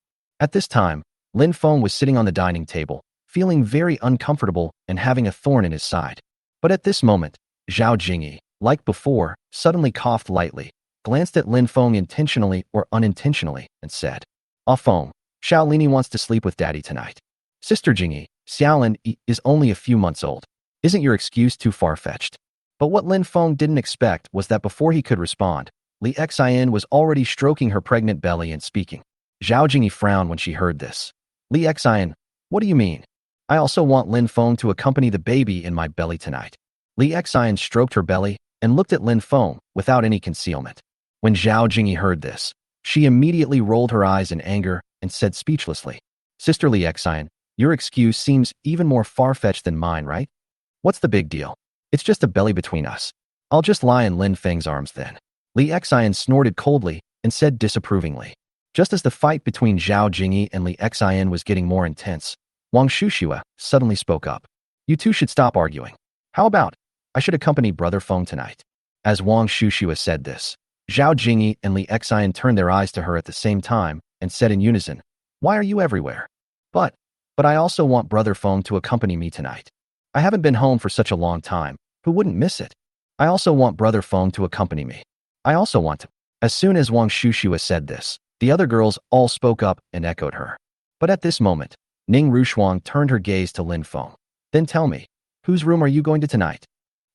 At this time, Lin Feng was sitting on the dining table, feeling very uncomfortable and having a thorn in his side. But at this moment, Zhao Jingyi, like before, suddenly coughed lightly, glanced at Lin Feng intentionally or unintentionally, and said, "Ah Feng, Xiaolini wants to sleep with Daddy tonight." "Sister Jingyi, Xiaolin is only a few months old. Isn't your excuse too far-fetched?" But what Lin Feng didn't expect was that before he could respond, Li Xian was already stroking her pregnant belly and speaking. Zhao Jingyi frowned when she heard this. "Li Xian, what do you mean? I also want Lin Feng to accompany the baby in my belly tonight." Li Xian stroked her belly and looked at Lin Feng without any concealment. When Zhao Jingyi heard this, she immediately rolled her eyes in anger and said speechlessly, "Sister Li Xian, your excuse seems even more far-fetched than mine, right? What's the big deal? It's just a belly between us. I'll just lie in Lin Feng's arms then." Li Xian snorted coldly and said disapprovingly. Just as the fight between Zhao Jingyi and Li Xian was getting more intense, Wang Shushua suddenly spoke up. "You two should stop arguing. How about I should accompany Brother Feng tonight?" As Wang Shushua said this, Zhao Jingyi and Li Xian turned their eyes to her at the same time and said in unison, "Why are you everywhere?" But I also want Brother Feng to accompany me tonight. I haven't been home for such a long time. Who wouldn't miss it? I also want Brother Feng to accompany me. I also want to." As soon as Wang Shushua said this, the other girls all spoke up and echoed her. But at this moment, Ning Rushuang turned her gaze to Lin Feng. "Then tell me, whose room are you going to tonight?"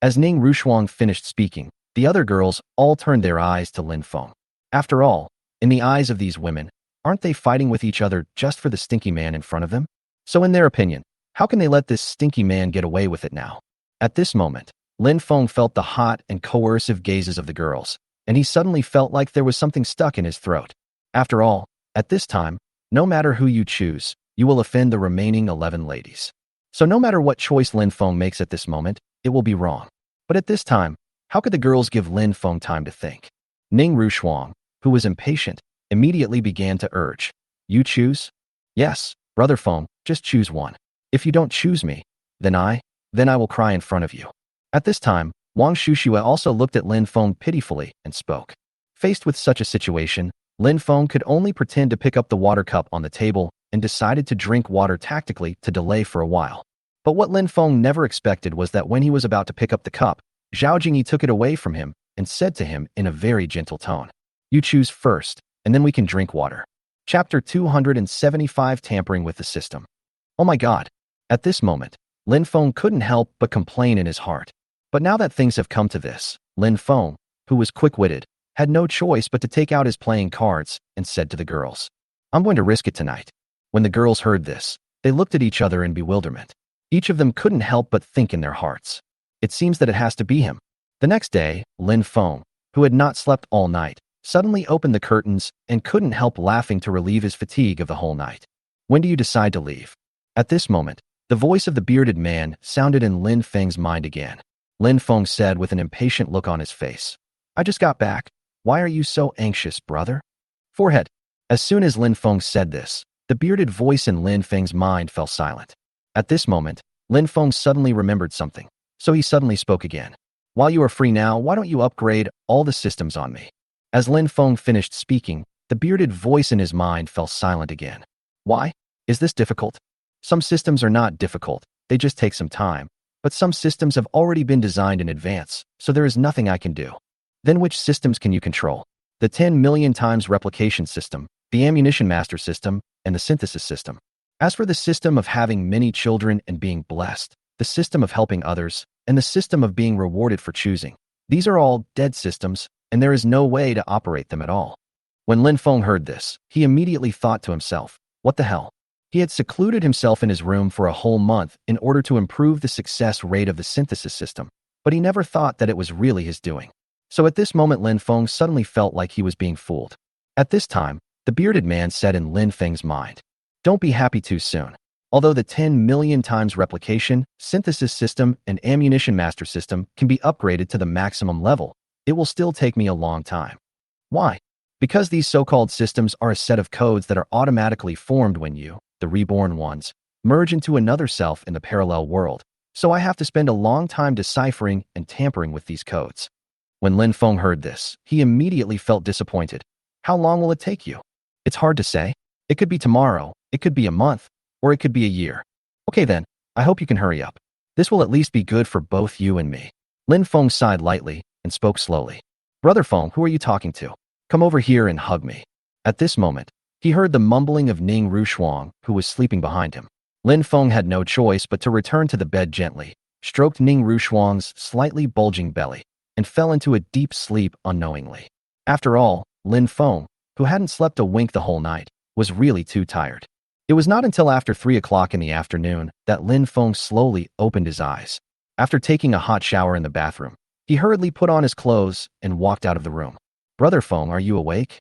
As Ning Rushuang finished speaking, The other girls all turned their eyes to Lin Feng. After all, in the eyes of these women, aren't they fighting with each other just for the stinky man in front of them? So in their opinion, how can they let this stinky man get away with it now? At this moment, Lin Feng felt the hot and coercive gazes of the girls, and he suddenly felt like there was something stuck in his throat. After all, at this time, no matter who you choose, you will offend the remaining 11 ladies. So no matter what choice Lin Feng makes at this moment, it will be wrong. But at this time, how could the girls give Lin Feng time to think? Ning Rushuang, who was impatient, immediately began to urge. You choose? Yes, brother Feng, just choose one. If you don't choose me, then I will cry in front of you. At this time, Wang Shushua also looked at Lin Feng pitifully and spoke. Faced with such a situation, Lin Feng could only pretend to pick up the water cup on the table and decided to drink water tactically to delay for a while. But what Lin Feng never expected was that when he was about to pick up the cup, Zhao Jingyi took it away from him and said to him in a very gentle tone, You choose first, and then we can drink water. Chapter 275 Tampering with the System. Oh my God. At this moment, Lin Feng couldn't help but complain in his heart. But now that things have come to this, Lin Feng, who was quick-witted, had no choice but to take out his playing cards and said to the girls, I'm going to risk it tonight. When the girls heard this, they looked at each other in bewilderment. Each of them couldn't help but think in their hearts. It seems that it has to be him. The next day, Lin Feng, who had not slept all night, suddenly opened the curtains and couldn't help laughing to relieve his fatigue of the whole night. When do you decide to leave? At this moment, the voice of the bearded man sounded in Lin Feng's mind again. Lin Feng said with an impatient look on his face, I just got back. Why are you so anxious, brother? Forehead. As soon as Lin Feng said this, the bearded voice in Lin Feng's mind fell silent. At this moment, Lin Feng suddenly remembered something, so he suddenly spoke again. While you are free now, why don't you upgrade all the systems on me? As Lin Feng finished speaking, the bearded voice in his mind fell silent again. Why? Is this difficult? Some systems are not difficult, they just take some time. But some systems have already been designed in advance, so there is nothing I can do. Then which systems can you control? The 10 million times replication system, the ammunition master system, and the synthesis system. As for the system of having many children and being blessed, the system of helping others, and the system of being rewarded for choosing, these are all dead systems, and there is no way to operate them at all. When Lin Feng heard this, he immediately thought to himself, what the hell? He had secluded himself in his room for a whole month in order to improve the success rate of the synthesis system, but he never thought that it was really his doing. So at this moment Lin Feng suddenly felt like he was being fooled. At this time, the bearded man said in Lin Feng's mind, Don't be happy too soon. Although the 10 million times replication, synthesis system, and ammunition master system can be upgraded to the maximum level, it will still take me a long time. Why? Because these so-called systems are a set of codes that are automatically formed when you, the reborn ones, merge into another self in the parallel world, so I have to spend a long time deciphering and tampering with these codes. When Lin Feng heard this, he immediately felt disappointed. How long will it take you? It's hard to say. It could be tomorrow, it could be a month, or it could be a year. Okay then, I hope you can hurry up. This will at least be good for both you and me. Lin Feng sighed lightly and spoke slowly. Brother Feng, who are you talking to? Come over here and hug me. At this moment, he heard the mumbling of Ning Rushuang, who was sleeping behind him. Lin Feng had no choice but to return to the bed gently, stroked Ning Rushuang's slightly bulging belly, and fell into a deep sleep unknowingly. After all, Lin Feng, who hadn't slept a wink the whole night, was really too tired. It was not until after 3 o'clock in the afternoon that Lin Feng slowly opened his eyes. After taking a hot shower in the bathroom, he hurriedly put on his clothes and walked out of the room. Brother Feng, are you awake?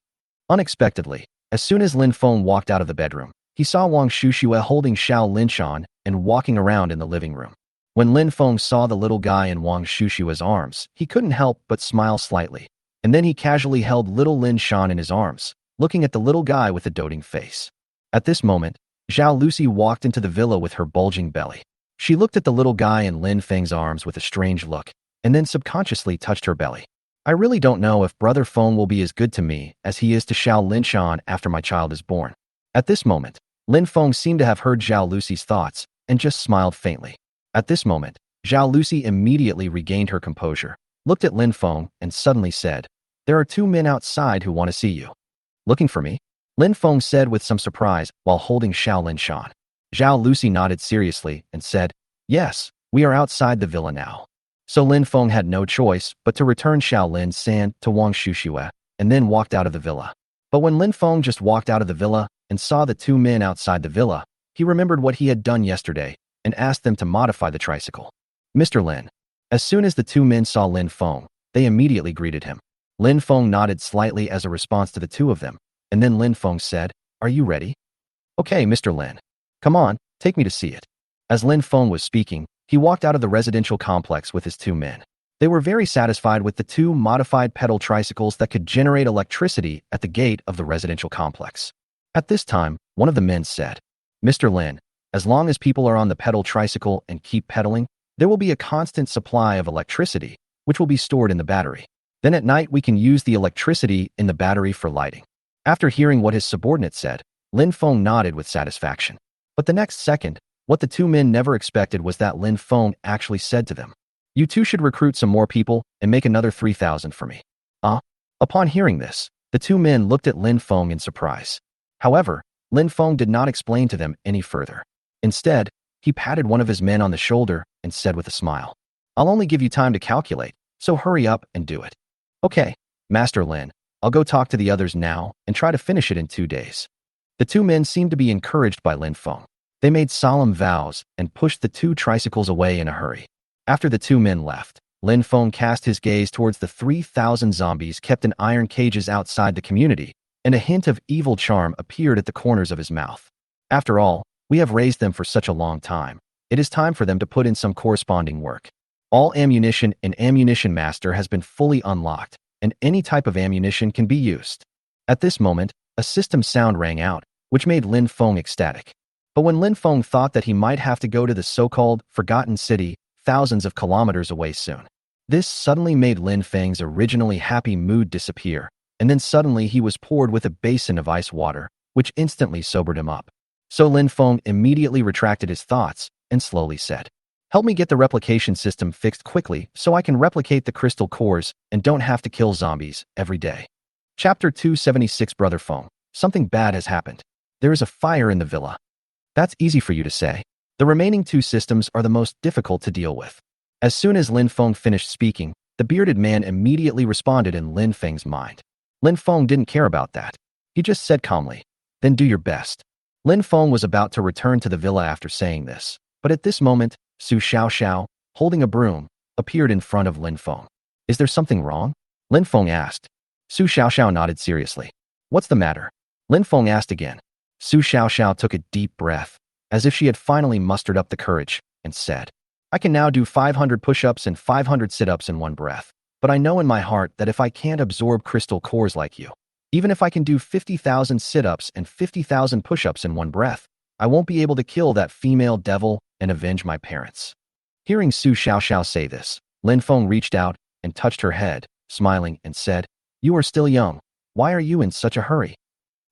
Unexpectedly, as soon as Lin Feng walked out of the bedroom, he saw Wang Shushua holding Xiao Linshan and walking around in the living room. When Lin Feng saw the little guy in Wang Shushua's arms, he couldn't help but smile slightly, and then he casually held little Lin Shan in his arms, looking at the little guy with a doting face. At this moment, Zhao Lucy walked into the villa with her bulging belly. She looked at the little guy in Lin Feng's arms with a strange look, and then subconsciously touched her belly. I really don't know if Brother Feng will be as good to me as he is to Xiao Linshan after my child is born. At this moment, Lin Feng seemed to have heard Zhao Lucy's thoughts and just smiled faintly. At this moment, Zhao Lucy immediately regained her composure, looked at Lin Feng, and suddenly said, There are 2 men outside who want to see you. Looking for me? Lin Feng said with some surprise while holding Xiao Linshan. Zhao Lucy nodded seriously and said, Yes, we are outside the villa now. So Lin Feng had no choice but to return Shaolin San to Wang Shushue and then walked out of the villa. But when Lin Feng just walked out of the villa and saw the two men outside the villa, he remembered what he had done yesterday and asked them to modify the tricycle. Mr. Lin. As soon as the two men saw Lin Feng, they immediately greeted him. Lin Feng nodded slightly as a response to the two of them, and then Lin Feng said, "Are you ready?" "Okay, Mr. Lin. Come on, take me to see it." As Lin Feng was speaking, he walked out of the residential complex with his two men. They were very satisfied with the two modified pedal tricycles that could generate electricity at the gate of the residential complex. At this time, one of the men said, "Mr. Lin, as long as people are on the pedal tricycle and keep pedaling, there will be a constant supply of electricity, which will be stored in the battery. Then at night we can use the electricity in the battery for lighting." After hearing what his subordinate said, Lin Feng nodded with satisfaction. But the next second, what the two men never expected was that Lin Feng actually said to them, "You two should recruit some more people and make another 3,000 for me." Upon hearing this, the two men looked at Lin Feng in surprise. However, Lin Feng did not explain to them any further. Instead, he patted one of his men on the shoulder and said with a smile, "I'll only give you time to calculate, so hurry up and do it." "Okay, Master Lin, I'll go talk to the others now and try to finish it in 2 days." The two men seemed to be encouraged by Lin Feng. They made solemn vows and pushed the two tricycles away in a hurry. After the two men left, Lin Feng cast his gaze towards the 3,000 zombies kept in iron cages outside the community, and a hint of evil charm appeared at the corners of his mouth. "After all, we have raised them for such a long time. It is time for them to put in some corresponding work. All ammunition in Ammunition Master has been fully unlocked, and any type of ammunition can be used." At this moment, a system sound rang out, which made Lin Feng ecstatic. But when Lin Feng thought that he might have to go to the so-called Forgotten City, thousands of kilometers away soon, this suddenly made Lin Feng's originally happy mood disappear, and then suddenly he was poured with a basin of ice water, which instantly sobered him up. So Lin Feng immediately retracted his thoughts and slowly said, "Help me get the replication system fixed quickly so I can replicate the crystal cores and don't have to kill zombies every day." Chapter 276. Brother Feng, something bad has happened. There is a fire in the villa. That's easy for you to say. The remaining two systems are the most difficult to deal with. As soon as Lin Feng finished speaking, the bearded man immediately responded in Lin Feng's mind. Lin Feng didn't care about that. He just said calmly, "Then do your best." Lin Feng was about to return to the villa after saying this, but at this moment, Su Xiaoxiao, holding a broom, appeared in front of Lin Feng. "Is there something wrong?" Lin Feng asked. Su Xiaoxiao nodded seriously. "What's the matter?" Lin Feng asked again. Su Xiaoxiao took a deep breath, as if she had finally mustered up the courage, and said, "I can now do 500 push-ups and 500 sit-ups in one breath, but I know in my heart that if I can't absorb crystal cores like you, even if I can do 50,000 sit-ups and 50,000 push-ups in one breath, I won't be able to kill that female devil and avenge my parents." Hearing Su Xiaoxiao say this, Lin Feng reached out and touched her head, smiling, and said, "You are still young. Why are you in such a hurry?"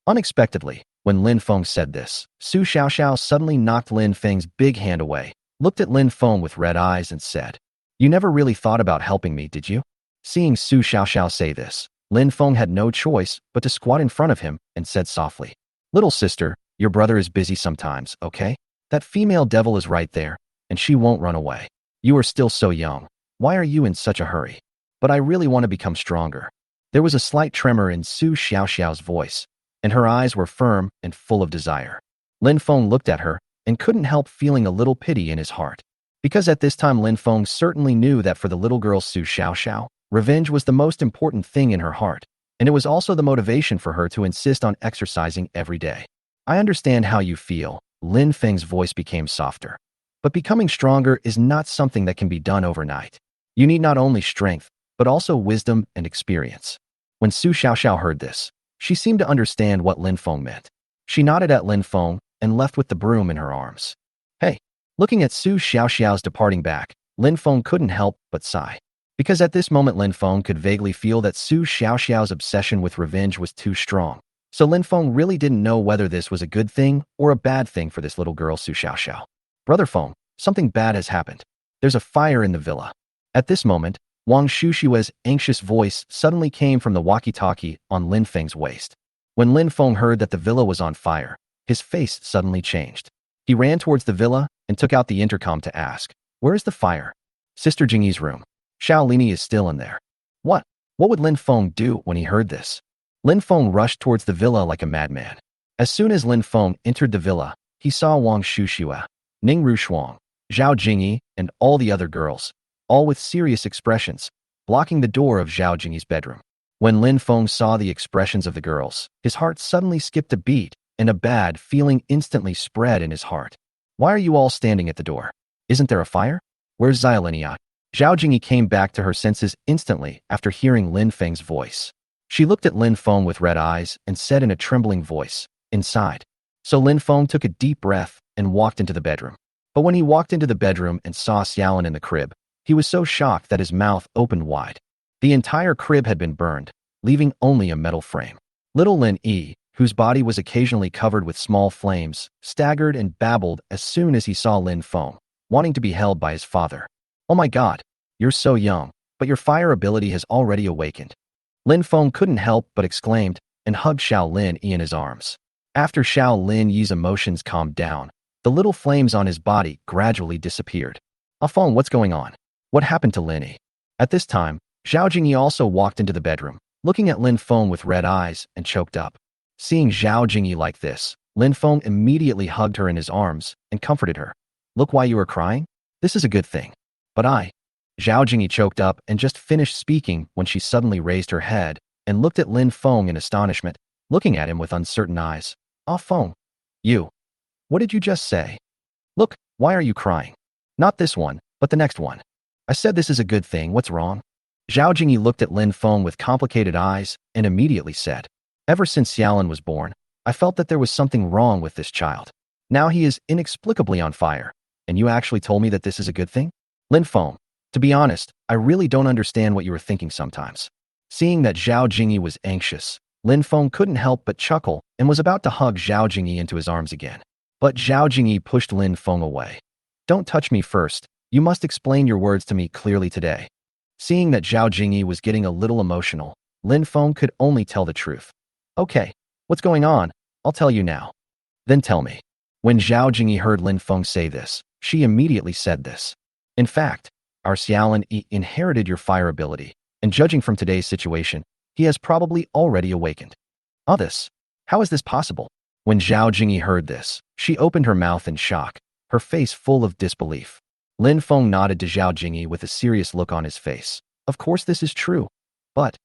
Unexpectedly, when Lin Feng said this, Su Xiaoxiao suddenly knocked Lin Feng's big hand away, looked at Lin Feng with red eyes and said, "You never really thought about helping me, did you?" Seeing Su Xiaoxiao say this, Lin Feng had no choice but to squat in front of him and said softly, "Little sister, your brother is busy sometimes, okay? That female devil is right there, and she won't run away. You are still so young. Why are you in such a hurry? But I really want to become stronger." There was a slight tremor in Su Xiaoxiao's voice, and her eyes were firm and full of desire. Lin Feng looked at her and couldn't help feeling a little pity in his heart. Because at this time Lin Feng certainly knew that for the little girl Su Xiaoxiao, revenge was the most important thing in her heart, and it was also the motivation for her to insist on exercising every day. "I understand how you feel." Lin Feng's voice became softer. "But becoming stronger is not something that can be done overnight. You need not only strength, but also wisdom and experience." When Su Xiaoxiao heard this, she seemed to understand what Lin Feng meant. She nodded at Lin Feng and left with the broom in her arms. "Hey." Looking at Su Xiaoxiao's departing back, Lin Feng couldn't help but sigh. Because at this moment Lin Feng could vaguely feel that Su Xiaoxiao's obsession with revenge was too strong. So Lin Feng really didn't know whether this was a good thing or a bad thing for this little girl Su Xiaoxiao. "Brother Feng, something bad has happened. There's a fire in the villa." At this moment, Wang Shushue's anxious voice suddenly came from the walkie-talkie on Lin Feng's waist. When Lin Feng heard that the villa was on fire, his face suddenly changed. He ran towards the villa and took out the intercom to ask, "Where is the fire?" Sister Jingyi's room. Xiao Lini is still in there. What? What would Lin Feng do when he heard this? Lin Feng rushed towards the villa like a madman. As soon as Lin Feng entered the villa, he saw Wang Shuxue, Ning Rushuang, Zhao Jingyi, and all the other girls, all with serious expressions, blocking the door of Zhao Jingyi's bedroom. When Lin Feng saw the expressions of the girls, his heart suddenly skipped a beat, and a bad feeling instantly spread in his heart. Why are you all standing at the door? Isn't there a fire? Where's Xiaolinia? Zhao Jingyi came back to her senses instantly after hearing Lin Feng's voice. She looked at Lin Feng with red eyes and said in a trembling voice, "Inside." So Lin Feng took a deep breath and walked into the bedroom. But when he walked into the bedroom and saw Xiaolin in the crib, he was so shocked that his mouth opened wide. The entire crib had been burned, leaving only a metal frame. Little Lin Yi, whose body was occasionally covered with small flames, staggered and babbled as soon as he saw Lin Feng, wanting to be held by his father. "Oh my God, you're so young, but your fire ability has already awakened." Lin Feng couldn't help but exclaimed and hugged Xiao Lin Yi in his arms. After Xiao Lin Yi's emotions calmed down, the little flames on his body gradually disappeared. "Ah Feng, what's going on? What happened to Lin Yi?" At this time, Zhao Jingyi also walked into the bedroom, looking at Lin Feng with red eyes and choked up. Seeing Zhao Jingyi like this, Lin Feng immediately hugged her in his arms and comforted her. "Look why you are crying? This is a good thing." "But Zhao Jingyi choked up and just finished speaking when she suddenly raised her head and looked at Lin Feng in astonishment, looking at him with uncertain eyes. "Ah Feng, you. What did you just say? Look, why are you crying? Not this one, but the next one. I said this is a good thing, what's wrong?" Zhao Jingyi looked at Lin Feng with complicated eyes and immediately said, "Ever since Xiaolin was born, I felt that there was something wrong with this child. Now he is inexplicably on fire, and you actually told me that this is a good thing? Lin Feng, to be honest, I really don't understand what you were thinking sometimes." Seeing that Zhao Jingyi was anxious, Lin Feng couldn't help but chuckle and was about to hug Zhao Jingyi into his arms again. But Zhao Jingyi pushed Lin Feng away. "Don't touch me first. You must explain your words to me clearly today." Seeing that Zhao Jingyi was getting a little emotional, Lin Feng could only tell the truth. "Okay, what's going on? I'll tell you now." "Then tell me." When Zhao Jingyi heard Lin Feng say this, she immediately said this. "In fact, our Xiaolin Yi inherited your fire ability, and judging from today's situation, he has probably already awakened." This? How is this possible?" When Zhao Jingyi heard this, she opened her mouth in shock, her face full of disbelief. Lin Feng nodded to Zhao Jingyi with a serious look on his face. "Of course this is true. But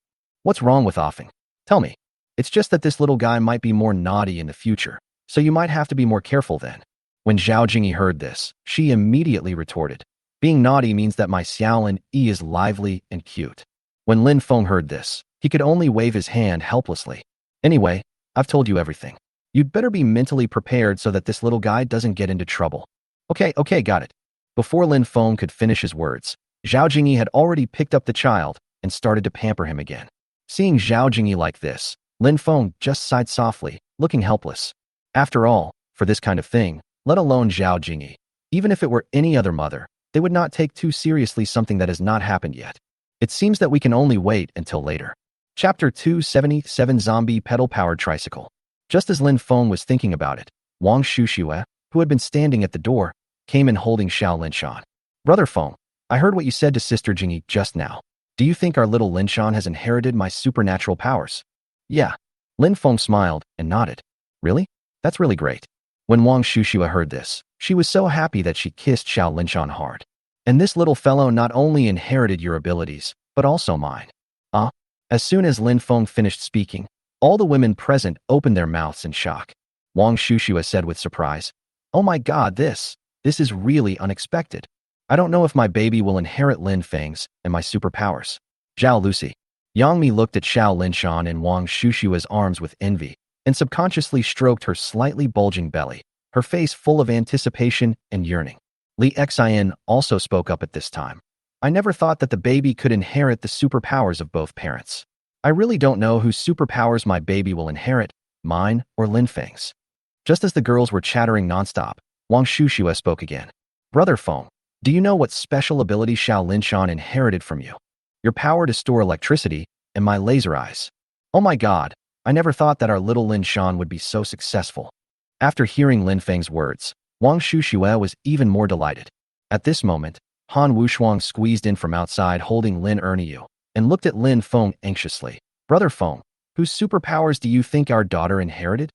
what's wrong with offing? Tell me. It's just that this little guy might be more naughty in the future, so you might have to be more careful then." When Zhao Jingyi heard this, she immediately retorted, "Being naughty means that my Xiaolin Yi is lively and cute." When Lin Feng heard this, he could only wave his hand helplessly. "Anyway, I've told you everything. You'd better be mentally prepared so that this little guy doesn't get into trouble." Okay, got it." Before Lin Feng could finish his words, Zhao Jingyi had already picked up the child and started to pamper him again. Seeing Zhao Jingyi like this, Lin Feng just sighed softly, looking helpless. After all, for this kind of thing, let alone Zhao Jingyi, even if it were any other mother, they would not take too seriously something that has not happened yet. It seems that we can only wait until later. Chapter 277 Zombie Pedal-Powered Tricycle. Just as Lin Feng was thinking about it, Wang Shuxue, who had been standing at the door, came in holding Xiao Linshan. "Brother Feng, I heard what you said to Sister Jingyi just now. Do you think our little Linshan has inherited my supernatural powers?" "Yeah." Lin Feng smiled and nodded. "Really? That's really great." When Wang Shuxue heard this, she was so happy that she kissed Xiao Linshan hard. "And this little fellow not only inherited your abilities, but also mine." As soon as Lin Feng finished speaking, all the women present opened their mouths in shock. Wang Shuxue said with surprise, "Oh my God, this is really unexpected. I don't know if my baby will inherit Lin Feng's and my superpowers." Zhao Lucy. Yang Mi looked at Xiao Linshan in Wang Shushua's arms with envy and subconsciously stroked her slightly bulging belly, her face full of anticipation and yearning. Li Xin also spoke up at this time. "I never thought that the baby could inherit the superpowers of both parents. I really don't know whose superpowers my baby will inherit, mine or Lin Feng's." Just as the girls were chattering nonstop, Wang Shuxue spoke again. "Brother Feng, do you know what special ability Xiao Linshan inherited from you? Your power to store electricity and my laser eyes. Oh my God, I never thought that our little Linshan would be so successful." After hearing Lin Feng's words, Wang Shuxue was even more delighted. At this moment, Han Wushuang squeezed in from outside holding Lin Erniu and looked at Lin Feng anxiously. Brother Feng, whose superpowers do you think our daughter inherited?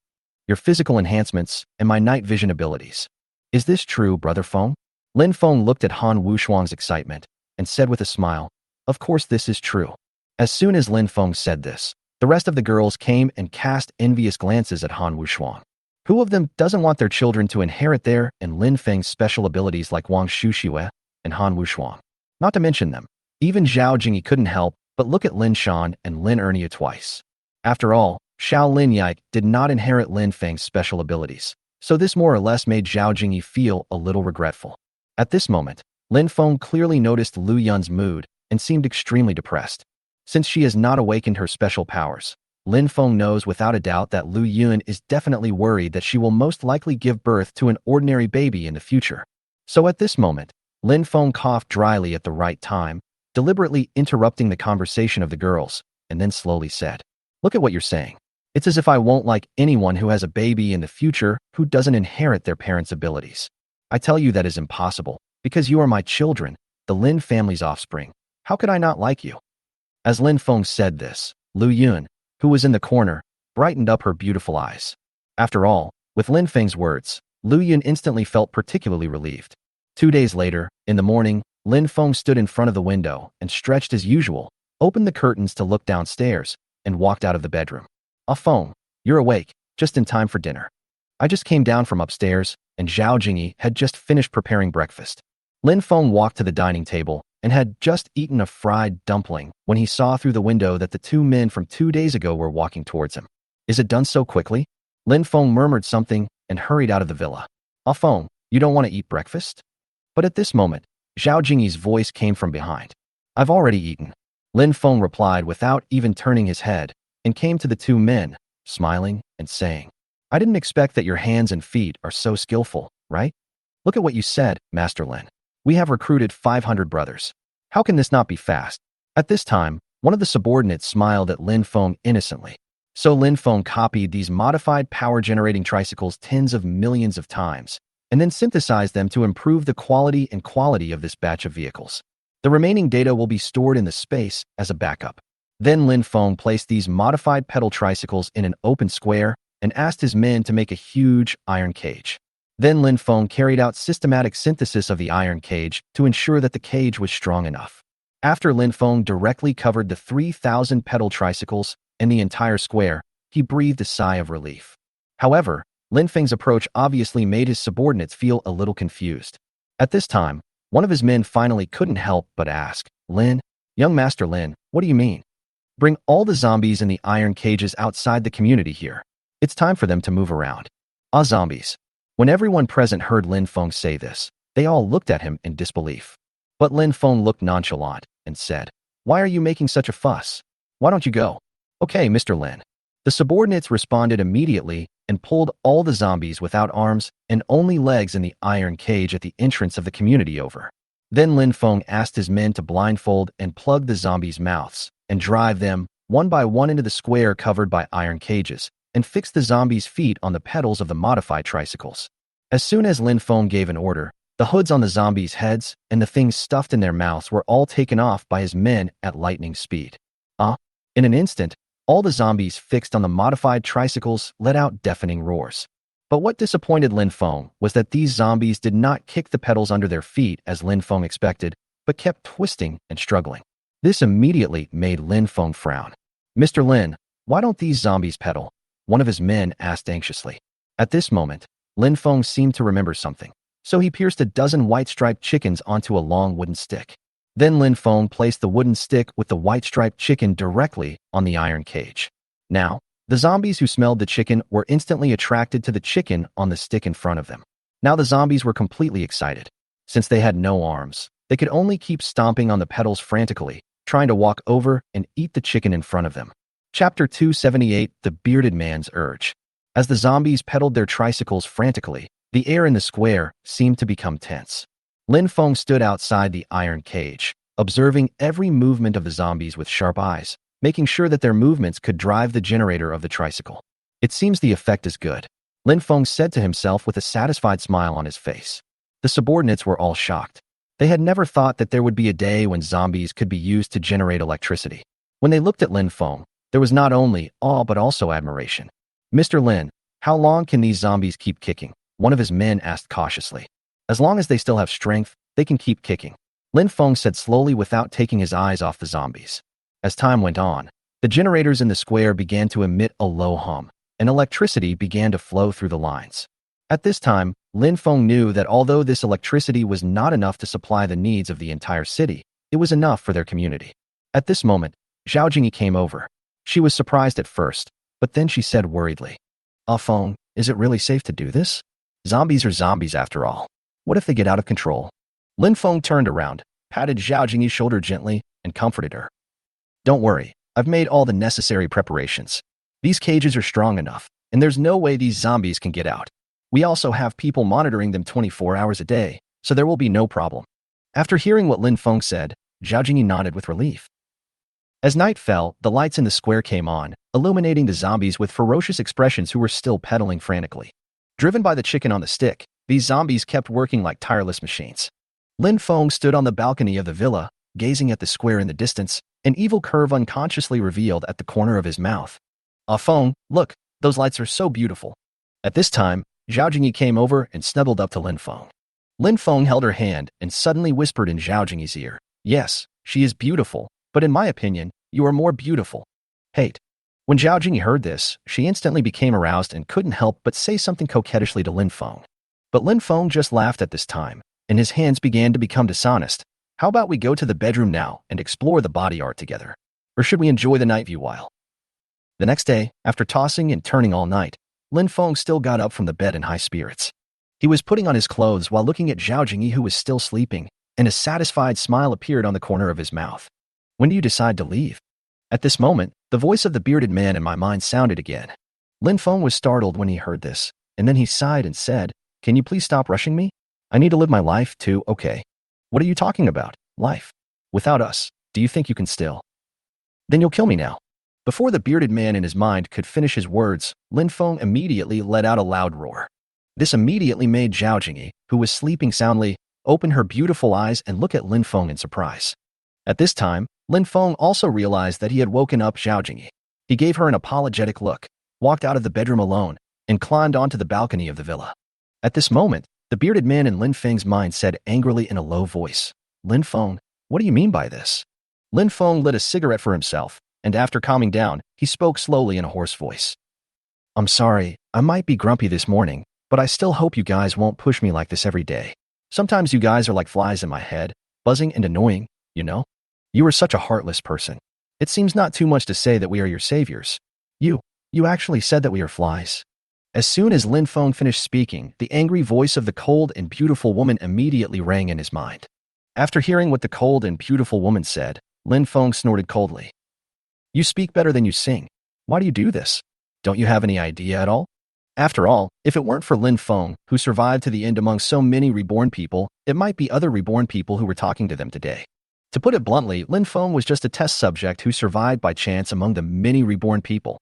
Your physical enhancements and my night vision abilities. Is this true, Brother Feng? Lin Feng looked at Han Wushuang's excitement and said with a smile, of course this is true. As soon as Lin Feng said this, the rest of the girls came and cast envious glances at Han Wushuang. Who of them doesn't want their children to inherit their and Lin Feng's special abilities like Wang Shushiwe and Han Wushuang? Not to mention them, even Zhao Jingyi couldn't help but look at Lin Shan and Lin Ernia twice. After all, Xiao Lin Yike did not inherit Lin Feng's special abilities, so this more or less made Zhao Jingyi feel a little regretful. At this moment, Lin Feng clearly noticed Lu Yun's mood and seemed extremely depressed. Since she has not awakened her special powers, Lin Feng knows without a doubt that Lu Yun is definitely worried that she will most likely give birth to an ordinary baby in the future. So at this moment, Lin Feng coughed dryly at the right time, deliberately interrupting the conversation of the girls, and then slowly said, look at what you're saying. It's as if I won't like anyone who has a baby in the future who doesn't inherit their parents' abilities. I tell you that is impossible, because you are my children, the Lin family's offspring. How could I not like you? As Lin Feng said this, Lu Yun, who was in the corner, brightened up her beautiful eyes. After all, with Lin Feng's words, Lu Yun instantly felt particularly relieved. 2 days later, in the morning, Lin Feng stood in front of the window and stretched as usual, opened the curtains to look downstairs, and walked out of the bedroom. Ah Feng, you're awake, just in time for dinner. I just came down from upstairs, and Zhao Jingyi had just finished preparing breakfast. Lin Feng walked to the dining table and had just eaten a fried dumpling when he saw through the window that the 2 men from 2 days ago were walking towards him. Is it done so quickly? Lin Feng murmured something and hurried out of the villa. Ah Feng, you don't want to eat breakfast? But at this moment, Zhao Jingyi's voice came from behind. I've already eaten. Lin Feng replied without even turning his head and came to the 2 men, smiling and saying, I didn't expect that your hands and feet are so skillful, right? Look at what you said, Master Lin. We have recruited 500 brothers. How can this not be fast? At this time, one of the subordinates smiled at Lin Feng innocently. So Lin Feng copied these modified power-generating tricycles tens of millions of times, and then synthesized them to improve the quality and quality of this batch of vehicles. The remaining data will be stored in the space as a backup. Then Lin Feng placed these modified pedal tricycles in an open square and asked his men to make a huge iron cage. Then Lin Feng carried out systematic synthesis of the iron cage to ensure that the cage was strong enough. After Lin Feng directly covered the 3,000 pedal tricycles and the entire square, he breathed a sigh of relief. However, Lin Feng's approach obviously made his subordinates feel a little confused. At this time, one of his men finally couldn't help but ask, Lin, young Master Lin, what do you mean? Bring all the zombies in the iron cages outside the community here. It's time for them to move around. Ah, zombies. When everyone present heard Lin Feng say this, they all looked at him in disbelief. But Lin Feng looked nonchalant and said, why are you making such a fuss? Why don't you go? Okay, Mr. Lin. The subordinates responded immediately and pulled all the zombies without arms and only legs in the iron cage at the entrance of the community over. Then Lin Feng asked his men to blindfold and plug the zombies' mouths and drive them one by one into the square covered by iron cages and fix the zombies' feet on the pedals of the modified tricycles. As soon as Lin Feng gave an order, the hoods on the zombies' heads and the things stuffed in their mouths were all taken off by his men at lightning speed. In an instant, all the zombies fixed on the modified tricycles let out deafening roars. But what disappointed Lin Feng was that these zombies did not kick the pedals under their feet as Lin Feng expected, but kept twisting and struggling. This immediately made Lin Feng frown. Mr. Lin, why don't these zombies pedal? One of his men asked anxiously. At this moment, Lin Feng seemed to remember something, so he pierced a dozen white-striped chickens onto a long wooden stick. Then Lin Feng placed the wooden stick with the white-striped chicken directly on the iron cage. Now, the zombies who smelled the chicken were instantly attracted to the chicken on the stick in front of them. Now the zombies were completely excited. Since they had no arms, they could only keep stomping on the pedals frantically, trying to walk over and eat the chicken in front of them. Chapter 278, The Bearded Man's Urge. As the zombies pedaled their tricycles frantically, the air in the square seemed to become tense. Lin Feng stood outside the iron cage, observing every movement of the zombies with sharp eyes, making sure that their movements could drive the generator of the tricycle. It seems the effect is good, Lin Feng said to himself with a satisfied smile on his face. The subordinates were all shocked. They had never thought that there would be a day when zombies could be used to generate electricity. When they looked at Lin Feng, there was not only awe but also admiration. "Mr. Lin, how long can these zombies keep kicking?" one of his men asked cautiously. "As long as they still have strength, they can keep kicking," Lin Feng said slowly without taking his eyes off the zombies. As time went on, the generators in the square began to emit a low hum, and electricity began to flow through the lines. At this time, Lin Feng knew that although this electricity was not enough to supply the needs of the entire city, it was enough for their community. At this moment, Zhao Jingyi came over. She was surprised at first, but then she said worriedly, "Ah Feng, is it really safe to do this? Zombies are zombies after all. What if they get out of control?" Lin Feng turned around, patted Zhao Jingyi's shoulder gently, and comforted her. "Don't worry, I've made all the necessary preparations. These cages are strong enough, and there's no way these zombies can get out. We also have people monitoring them 24 hours a day, so there will be no problem." After hearing what Lin Feng said, Zhao Jingyi nodded with relief. As night fell, the lights in the square came on, illuminating the zombies with ferocious expressions who were still pedaling frantically. Driven by the chicken on the stick, these zombies kept working like tireless machines. Lin Feng stood on the balcony of the villa, gazing at the square in the distance, an evil curve unconsciously revealed at the corner of his mouth. "Ah Feng, look, those lights are so beautiful." At this time, Zhao Jingyi came over and snuggled up to Lin Feng. Lin Feng held her hand and suddenly whispered in Zhao Jingyi's ear, "Yes, she is beautiful, but in my opinion, you are more beautiful." Hate. When Zhao Jingyi heard this, she instantly became aroused and couldn't help but say something coquettishly to Lin Feng. But Lin Feng just laughed at this time, and his hands began to become dishonest. "How about we go to the bedroom now and explore the body art together? Or should we enjoy the night view while?" The next day, after tossing and turning all night, Lin Feng still got up from the bed in high spirits. He was putting on his clothes while looking at Zhao Jingyi, who was still sleeping, and a satisfied smile appeared on the corner of his mouth. "When do you decide to leave?" At this moment, the voice of the bearded man in my mind sounded again. Lin Feng was startled when he heard this, and then he sighed and said, "Can you please stop rushing me? I need to live my life too." "Okay. What are you talking about? Life? Without us, do you think you can still? Then you'll kill me now." Before the bearded man in his mind could finish his words, Lin Feng immediately let out a loud roar. This immediately made Zhao Jingyi, who was sleeping soundly, open her beautiful eyes and look at Lin Feng in surprise. At this time, Lin Feng also realized that he had woken up Zhao Jingyi. He gave her an apologetic look, walked out of the bedroom alone, and climbed onto the balcony of the villa. At this moment, the bearded man in Lin Feng's mind said angrily in a low voice, "Lin Feng, what do you mean by this?" Lin Feng lit a cigarette for himself, and after calming down, he spoke slowly in a hoarse voice. "I'm sorry, I might be grumpy this morning, but I still hope you guys won't push me like this every day. Sometimes you guys are like flies in my head, buzzing and annoying, you know? You are such a heartless person. It seems not too much to say that we are your saviors. You actually said that we are flies." As soon as Lin Feng finished speaking, the angry voice of the cold and beautiful woman immediately rang in his mind. After hearing what the cold and beautiful woman said, Lin Feng snorted coldly. "You speak better than you sing. Why do you do this? Don't you have any idea at all?" After all, if it weren't for Lin Feng, who survived to the end among so many reborn people, it might be other reborn people who were talking to them today. To put it bluntly, Lin Feng was just a test subject who survived by chance among the many reborn people.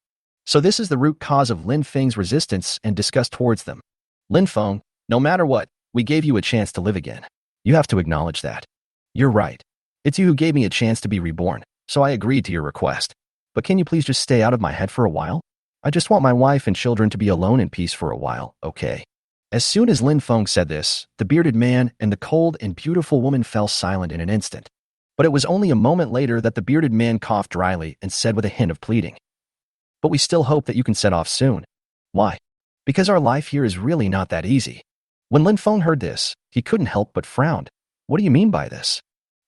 So this is the root cause of Lin Feng's resistance and disgust towards them. "Lin Feng, no matter what, we gave you a chance to live again. You have to acknowledge that. You're right. It's you who gave me a chance to be reborn, so I agreed to your request. But can you please just stay out of my head for a while? I just want my wife and children to be alone in peace for a while, okay?" As soon as Lin Feng said this, the bearded man and the cold and beautiful woman fell silent in an instant. But it was only a moment later that the bearded man coughed dryly and said with a hint of pleading, "But we still hope that you can set off soon." "Why?" "Because our life here is really not that easy." When Lin Feng heard this, he couldn't help but frowned. "What do you mean by this?"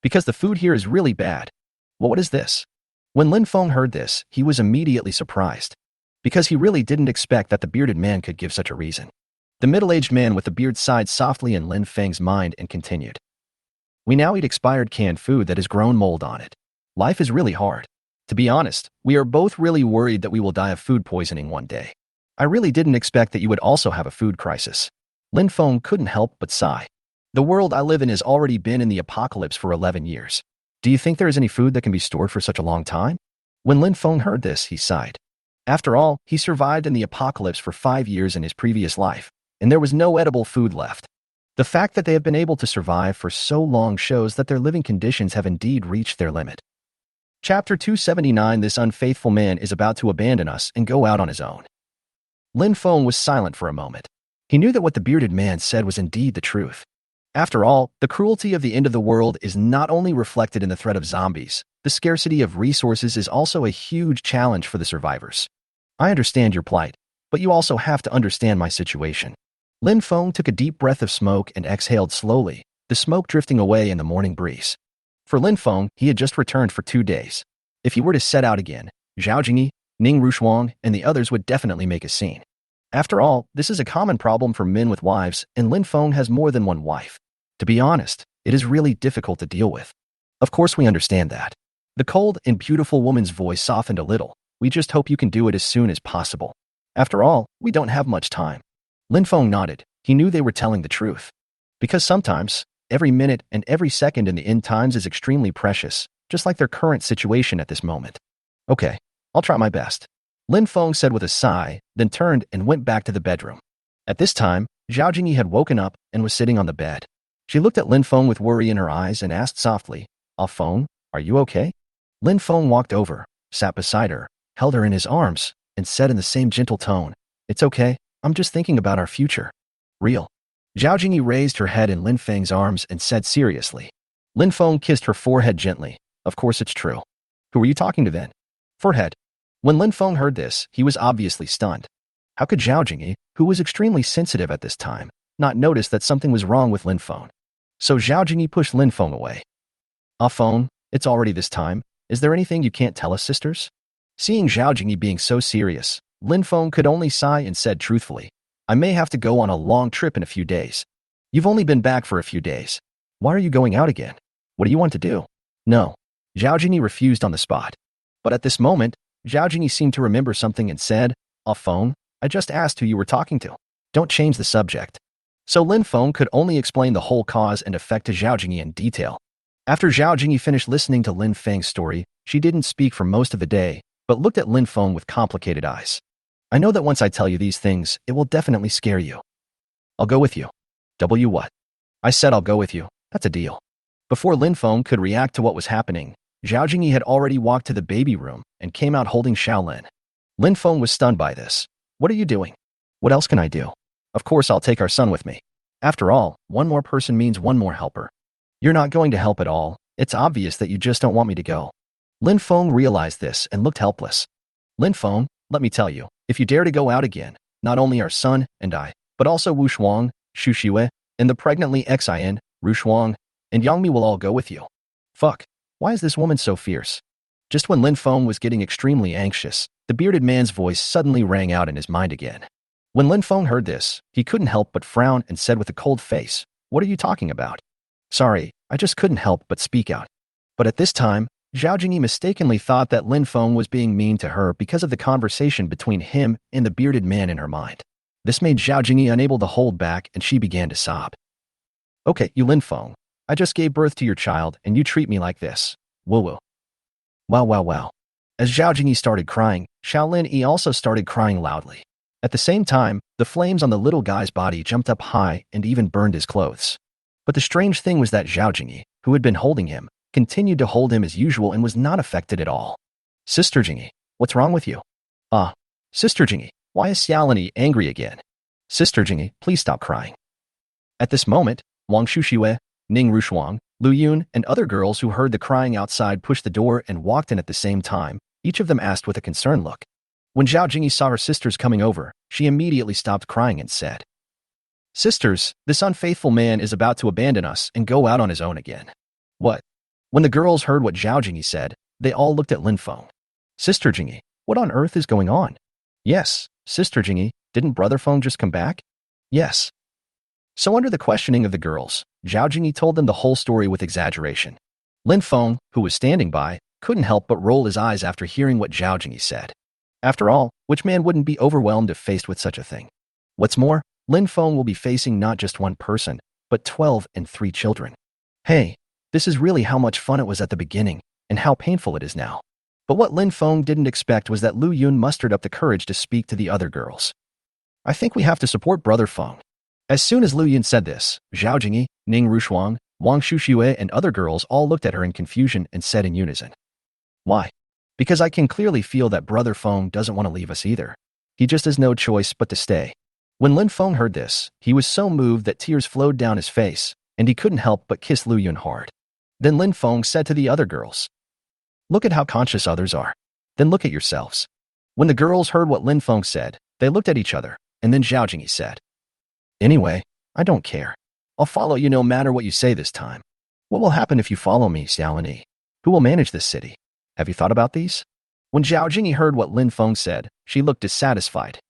"Because the food here is really bad." "Well, what is this?" When Lin Feng heard this, he was immediately surprised, because he really didn't expect that the bearded man could give such a reason. The middle-aged man with the beard sighed softly in Lin Feng's mind and continued, "We now eat expired canned food that has grown mold on it. Life is really hard. To be honest, we are both really worried that we will die of food poisoning one day. I really didn't expect that you would also have a food crisis." Lin Feng couldn't help but sigh. "The world I live in has already been in the apocalypse for 11 years. Do you think there is any food that can be stored for such a long time?" When Lin Feng heard this, he sighed. After all, he survived in the apocalypse for 5 years in his previous life, and there was no edible food left. The fact that they have been able to survive for so long shows that their living conditions have indeed reached their limit. Chapter 279. This unfaithful man is about to abandon us and go out on his own. Lin Feng was silent for a moment. He knew that what the bearded man said was indeed the truth. After all, the cruelty of the end of the world is not only reflected in the threat of zombies, the scarcity of resources is also a huge challenge for the survivors. I understand your plight, but you also have to understand my situation. Lin Feng took a deep breath of smoke and exhaled slowly, the smoke drifting away in the morning breeze. For Lin Feng, he had just returned for 2 days. If he were to set out again, Zhao Jingyi, Ning Rushuang, and the others would definitely make a scene. After all, this is a common problem for men with wives, and Lin Feng has more than one wife. To be honest, it is really difficult to deal with. Of course we understand that. The cold and beautiful woman's voice softened a little. We just hope you can do it as soon as possible. After all, we don't have much time. Lin Feng nodded. He knew they were telling the truth. Because sometimes, every minute and every second in the end times is extremely precious, just like their current situation at this moment. Okay, I'll try my best. Lin Feng said with a sigh, then turned and went back to the bedroom. At this time, Zhao Jingyi had woken up and was sitting on the bed. She looked at Lin Feng with worry in her eyes and asked softly, "Ah Feng, are you okay?" Lin Feng walked over, sat beside her, held her in his arms, and said in the same gentle tone, "It's okay, I'm just thinking about our future." Real. Zhao Jingyi raised her head in Lin Feng's arms and said seriously. Lin Feng kissed her forehead gently. Of course it's true. Who were you talking to then? Forehead. When Lin Feng heard this, he was obviously stunned. How could Zhao Jingyi, who was extremely sensitive at this time, not notice that something was wrong with Lin Feng? So Zhao Jingyi pushed Lin Feng away. "Ah Feng, it's already this time. Is there anything you can't tell us, sisters?" Seeing Zhao Jingyi being so serious, Lin Feng could only sigh and said truthfully, "I may have to go on a long trip in a few days." "You've only been back for a few days. Why are you going out again? What do you want to do?" "No." Zhao Jingyi refused on the spot. But at this moment, Zhao Jingyi seemed to remember something and said, "Ah Feng, I just asked who you were talking to. Don't change the subject." So Lin Feng could only explain the whole cause and effect to Zhao Jingyi in detail. After Zhao Jingyi finished listening to Lin Feng's story, she didn't speak for most of the day, but looked at Lin Feng with complicated eyes. "I know that once I tell you these things, it will definitely scare you." "I'll go with you." "W what?" "I said I'll go with you. That's a deal." Before Lin Feng could react to what was happening, Zhao Jingyi had already walked to the baby room and came out holding Xiaolin. Lin Feng was stunned by this. "What are you doing?" "What else can I do? Of course I'll take our son with me. After all, one more person means one more helper." "You're not going to help at all. It's obvious that you just don't want me to go." Lin Feng realized this and looked helpless. "Lin Feng, let me tell you, if you dare to go out again, not only our son and I, but also Wu Shuang, Xu Xiwei, and the pregnantly Xin, Ru Shuang, and Yangmi will all go with you." Fuck. Why is this woman so fierce? Just when Lin Feng was getting extremely anxious, the bearded man's voice suddenly rang out in his mind again. When Lin Feng heard this, he couldn't help but frown and said with a cold face, "What are you talking about?" "Sorry, I just couldn't help but speak out." But at this time, Zhao Jingyi mistakenly thought that Lin Feng was being mean to her because of the conversation between him and the bearded man in her mind. This made Zhao Jingyi unable to hold back and she began to sob. "Okay, you Lin Feng, I just gave birth to your child and you treat me like this. Woo-woo. Wow, wow, wow." As Zhao Jingyi started crying, Xiaolin Yi also started crying loudly. At the same time, the flames on the little guy's body jumped up high and even burned his clothes. But the strange thing was that Zhao Jingyi, who had been holding him, continued to hold him as usual and was not affected at all. "Sister Jingyi, what's wrong with you?" "Ah, Sister Jingyi, why is Xiaolin Yi angry again?" "Sister Jingyi, please stop crying." At this moment, Wang Shuxiwei, Ning Rushuang, Lu Yun, and other girls who heard the crying outside pushed the door and walked in at the same time. Each of them asked with a concerned look. When Zhao Jingyi saw her sisters coming over, she immediately stopped crying and said, "Sisters, this unfaithful man is about to abandon us and go out on his own again." "What?" When the girls heard what Zhao Jingyi said, they all looked at Lin Feng. "Sister Jingyi, what on earth is going on?" "Yes, Sister Jingyi, didn't Brother Feng just come back?" "Yes." So under the questioning of the girls, Zhao Jingyi told them the whole story with exaggeration. Lin Feng, who was standing by, couldn't help but roll his eyes after hearing what Zhao Jingyi said. After all, which man wouldn't be overwhelmed if faced with such a thing? What's more, Lin Feng will be facing not just one person, but 12 and 3 children. Hey, this is really how much fun it was at the beginning, and how painful it is now. But what Lin Feng didn't expect was that Lu Yun mustered up the courage to speak to the other girls. "I think we have to support Brother Feng." As soon as Lu Yun said this, Zhao Jingyi, Ning Rushuang, Wang Shuxue and other girls all looked at her in confusion and said in unison, "Why?" "Because I can clearly feel that Brother Feng doesn't want to leave us either. He just has no choice but to stay." When Lin Feng heard this, he was so moved that tears flowed down his face, and he couldn't help but kiss Lu Yun hard. Then Lin Feng said to the other girls, "Look at how conscious others are. Then look at yourselves." When the girls heard what Lin Feng said, they looked at each other, and then Zhao Jingyi said, "Anyway, I don't care. I'll follow you no matter what you say this time. What will happen if you follow me, Xiaolini? Who will manage this city? Have you thought about these?" When Zhao Jingyi heard what Lin Feng said, she looked dissatisfied.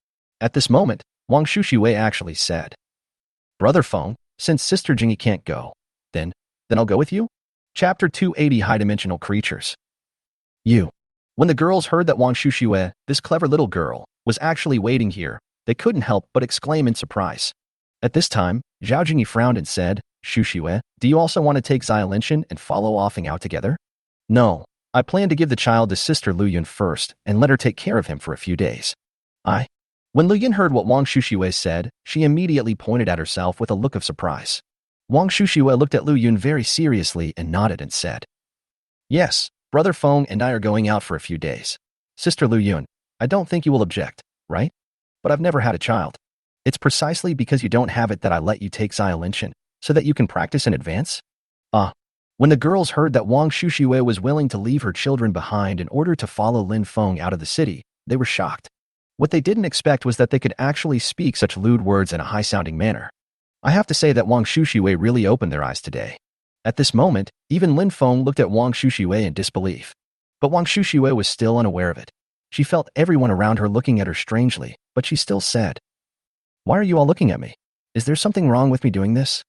At this moment, Wang Shuxue actually said, "Brother Feng, since Sister Jingyi can't go, then I'll go with you?" Chapter 280 High-Dimensional Creatures. You. When the girls heard that Wang Shuxue, this clever little girl, was actually waiting here, they couldn't help but exclaim in surprise. At this time, Zhao Jingyi frowned and said, "Shuxue, do you also want to take Xiaolinshan and follow offing out together?" "No, I plan to give the child to Sister Lu Yun first and let her take care of him for a few days." When Lu Yun heard what Wang Shuxue said, she immediately pointed at herself with a look of surprise. Wang Shuxue looked at Lu Yun very seriously and nodded and said, "Yes, Brother Feng and I are going out for a few days. Sister Lu Yun, I don't think you will object, right? But I've never had a child. It's precisely because you don't have it that I let you take Xiaolinshan, so that you can practice in advance." When the girls heard that Wang Shuxue was willing to leave her children behind in order to follow Lin Feng out of the city, they were shocked. What they didn't expect was that they could actually speak such lewd words in a high-sounding manner. I have to say that Wang Shuxue really opened their eyes today. At this moment, even Lin Feng looked at Wang Shuxue in disbelief. But Wang Shuxue was still unaware of it. She felt everyone around her looking at her strangely, but she still said, "Why are you all looking at me? Is there something wrong with me doing this?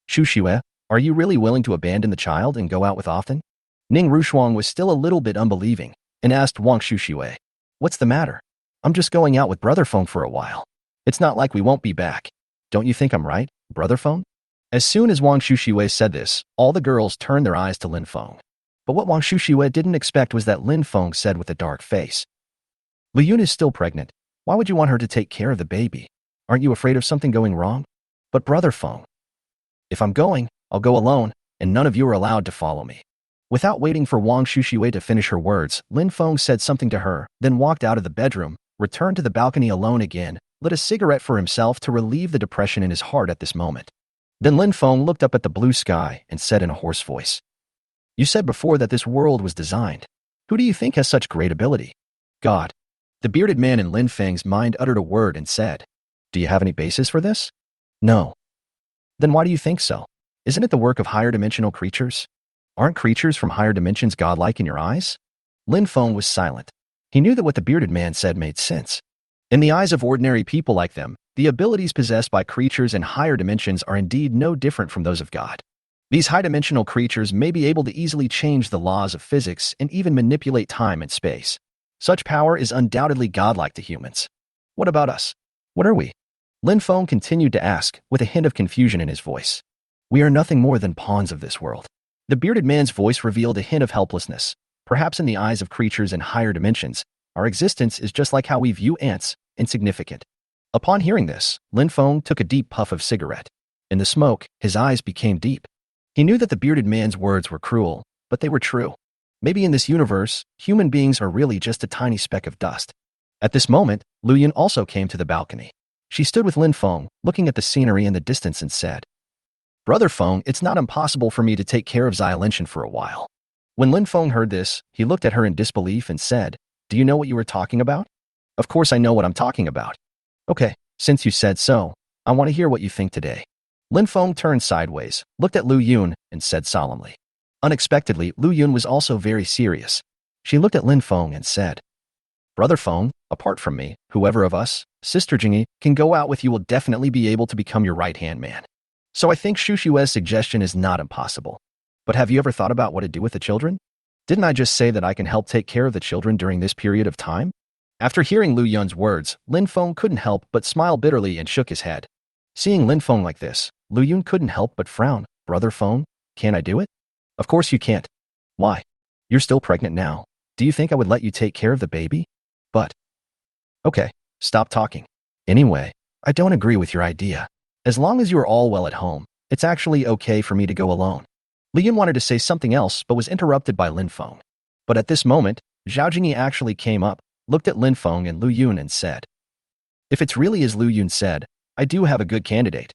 Shuxue, are you really willing to abandon the child and go out with often?" Ning Rushuang was still a little bit unbelieving and asked Wang Shuxue, "What's the matter? I'm just going out with Brother Feng for a while. It's not like we won't be back. Don't you think I'm right, Brother Feng?" As soon as Wang Shuxue said this, all the girls turned their eyes to Lin Feng. But what Wang Shuxue didn't expect was that Lin Feng said with a dark face, "Lu Yun is still pregnant. Why would you want her to take care of the baby? Aren't you afraid of something going wrong?" "But Brother Feng, if I'm going, I'll go alone, and none of you are allowed to follow me." Without waiting for Wang Shuxue to finish her words, Lin Feng said something to her, then walked out of the bedroom, returned to the balcony alone again, lit a cigarette for himself to relieve the depression in his heart at this moment. Then Lin Feng looked up at the blue sky and said in a hoarse voice, "You said before that this world was designed. Who do you think has such great ability?" "God." The bearded man in Lin Feng's mind uttered a word and said, "Do you have any basis for this?" "No." "Then why do you think so? Isn't it the work of higher dimensional creatures? Aren't creatures from higher dimensions godlike in your eyes?" Lin Feng was silent. He knew that what the bearded man said made sense. In the eyes of ordinary people like them, the abilities possessed by creatures in higher dimensions are indeed no different from those of God. These high-dimensional creatures may be able to easily change the laws of physics and even manipulate time and space. Such power is undoubtedly godlike to humans. What about us? What are we? Lin Feng continued to ask, with a hint of confusion in his voice. "We are nothing more than pawns of this world." The bearded man's voice revealed a hint of helplessness. Perhaps in the eyes of creatures in higher dimensions, our existence is just like how we view ants, insignificant. Upon hearing this, Lin Feng took a deep puff of cigarette. In the smoke, his eyes became deep. He knew that the bearded man's words were cruel, but they were true. Maybe in this universe, human beings are really just a tiny speck of dust. At this moment, Lu Yun also came to the balcony. She stood with Lin Feng, looking at the scenery in the distance and said, "Brother Feng, it's not impossible for me to take care of Xiaolinshan for a while." When Lin Feng heard this, he looked at her in disbelief and said, "Do you know what you were talking about?" "Of course I know what I'm talking about." "Okay, since you said so, I want to hear what you think today." Lin Feng turned sideways, looked at Lu Yun, and said solemnly. Unexpectedly, Lu Yun was also very serious. She looked at Lin Feng and said, "Brother Feng, apart from me, whoever of us, Sister Jingyi, can go out with you will definitely be able to become your right-hand man. So I think Shushue's suggestion is not impossible. But have you ever thought about what to do with the children? Didn't I just say that I can help take care of the children during this period of time?" After hearing Lu Yun's words, Lin Feng couldn't help but smile bitterly and shook his head. Seeing Lin Feng like this, Lu Yun couldn't help but frown. "Brother Feng, can't I do it?" "Of course you can't." "Why? You're still pregnant now. Do you think I would let you take care of the baby?" "But..." "Okay, stop talking. Anyway, I don't agree with your idea. As long as you are all well at home, it's actually okay for me to go alone. Li Yun wanted to say something else but was interrupted by Lin Feng. But at this moment, Zhao Jingyi actually came up, looked at Lin Feng and Lu Yun and said, "If it's really as Lu Yun said, I do have a good candidate."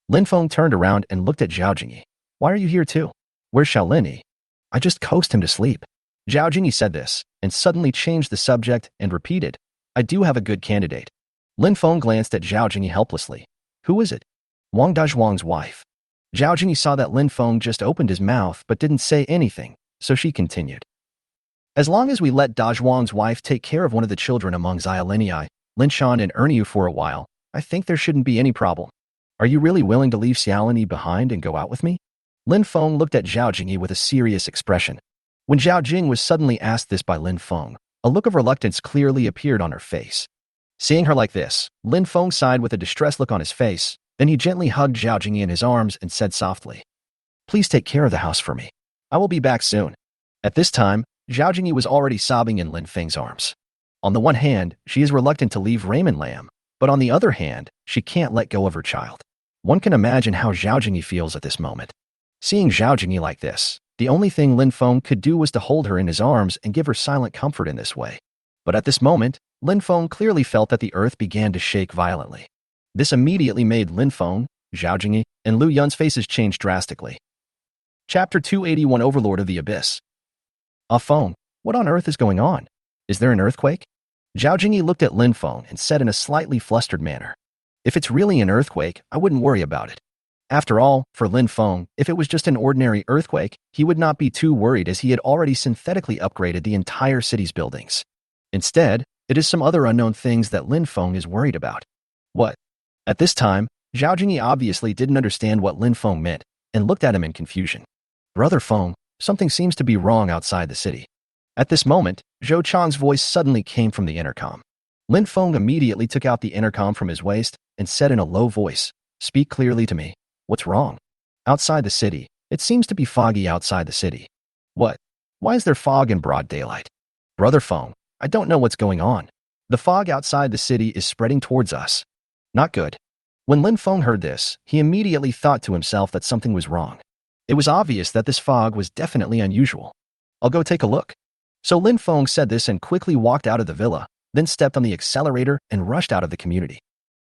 Lin Feng turned around and looked at Zhao Jingyi. "Why are you here too? Where's Shaolin? I just coaxed him to sleep." Zhao Jingyi said this, and suddenly changed the subject and repeated, "I do have a good candidate." Lin Feng glanced at Zhao Jingyi helplessly. "Who is it?" "Wong Dwang's wife." Zhao Jingyi saw that Lin Feng just opened his mouth but didn't say anything, so she continued. "As long as we let Dazhuang's wife take care of one of the children among Xiaolinyi, Linshan and Erniu for a while, I think there shouldn't be any problem. Are you really willing to leave Xiaolini behind and go out with me?" Lin Feng looked at Zhao Jingyi with a serious expression. When Zhao Jing was suddenly asked this by Lin Feng, a look of reluctance clearly appeared on her face. Seeing her like this, Lin Feng sighed with a distressed look on his face, then he gently hugged Zhao Jingyi in his arms and said softly, "Please take care of the house for me. I will be back soon." At this time, Zhao Jingyi was already sobbing in Lin Feng's arms. On the one hand, she is reluctant to leave Raymond Lam, but on the other hand, she can't let go of her child. One can imagine how Zhao Jingyi feels at this moment. Seeing Zhao Jingyi like this, the only thing Lin Feng could do was to hold her in his arms and give her silent comfort in this way. But at this moment, Lin Feng clearly felt that the earth began to shake violently. This immediately made Lin Feng, Zhao Jingyi, and Lu Yun's faces change drastically. Chapter 281 Overlord of the Abyss. "Ah Feng, what on earth is going on? Is there an earthquake?" Zhao Jingyi looked at Lin Feng and said in a slightly flustered manner, "If it's really an earthquake, I wouldn't worry about it." After all, for Lin Feng, if it was just an ordinary earthquake, he would not be too worried as he had already synthetically upgraded the entire city's buildings. Instead, it is some other unknown things that Lin Feng is worried about. What? At this time, Zhao Jingyi obviously didn't understand what Lin Feng meant and looked at him in confusion. "Brother Feng, something seems to be wrong outside the city." At this moment, Zhou Chang's voice suddenly came from the intercom. Lin Feng immediately took out the intercom from his waist and said in a low voice, "Speak clearly to me. What's wrong?" "Outside the city. It seems to be foggy outside the city." "What? Why is there fog in broad daylight?" "Brother Feng, I don't know what's going on. The fog outside the city is spreading towards us." "Not good." When Lin Feng heard this, he immediately thought to himself that something was wrong. It was obvious that this fog was definitely unusual. "I'll go take a look." So Lin Feng said this and quickly walked out of the villa, then stepped on the accelerator and rushed out of the community.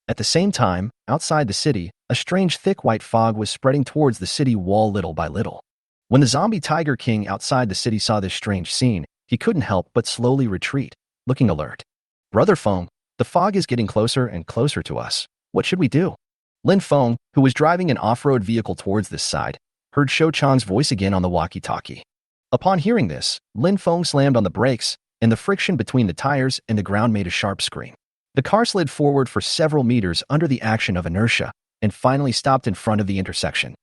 At the same time, outside the city, a strange thick white fog was spreading towards the city wall little by little. When the zombie Tiger King outside the city saw this strange scene, he couldn't help but slowly retreat, looking alert. "Brother Feng, the fog is getting closer and closer to us. What should we do?" Lin Feng, who was driving an off-road vehicle towards this side, heard Shou Chang's voice again on the walkie-talkie. Upon hearing this, Lin Feng slammed on the brakes, and the friction between the tires and the ground made a sharp scream. The car slid forward for several meters under the action of inertia, and finally stopped in front of the intersection.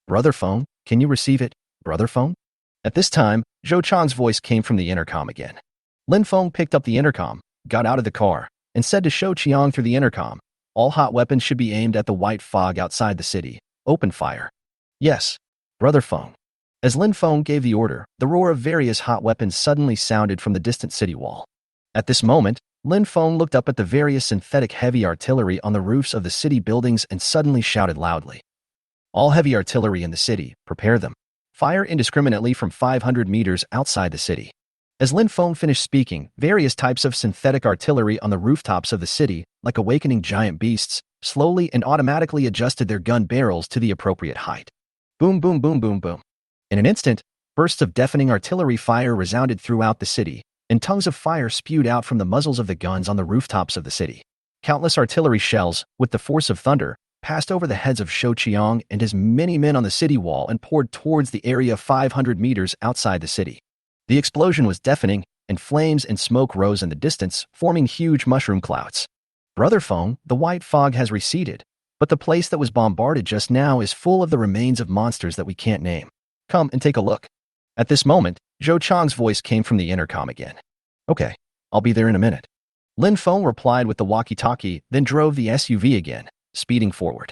"Brother Feng, can you receive it, Brother Feng?" At this time, Zhou Chang's voice came from the intercom again. Lin Feng picked up the intercom, got out of the car, and said to Shou Qiang through the intercom, "All hot weapons should be aimed at the white fog outside the city. Open fire." "Yes, Brother Feng." As Lin Feng gave the order, the roar of various hot weapons suddenly sounded from the distant city wall. At this moment, Lin Feng looked up at the various synthetic heavy artillery on the roofs of the city buildings and suddenly shouted loudly, "All heavy artillery in the city, prepare them. Fire indiscriminately from 500 meters outside the city." As Lin Feng finished speaking, various types of synthetic artillery on the rooftops of the city, like awakening giant beasts, slowly and automatically adjusted their gun barrels to the appropriate height. Boom, boom, boom, boom, boom. In an instant, bursts of deafening artillery fire resounded throughout the city, and tongues of fire spewed out from the muzzles of the guns on the rooftops of the city. Countless artillery shells, with the force of thunder, passed over the heads of Shou Qiang and his many men on the city wall and poured towards the area 500 meters outside the city. The explosion was deafening, and flames and smoke rose in the distance, forming huge mushroom clouds. "Brother Feng, the white fog has receded, but the place that was bombarded just now is full of the remains of monsters that we can't name. Come and take a look." At this moment, Zhou Chang's voice came from the intercom again. "Okay, I'll be there in a minute." Lin Feng replied with the walkie-talkie, then drove the SUV again, speeding forward.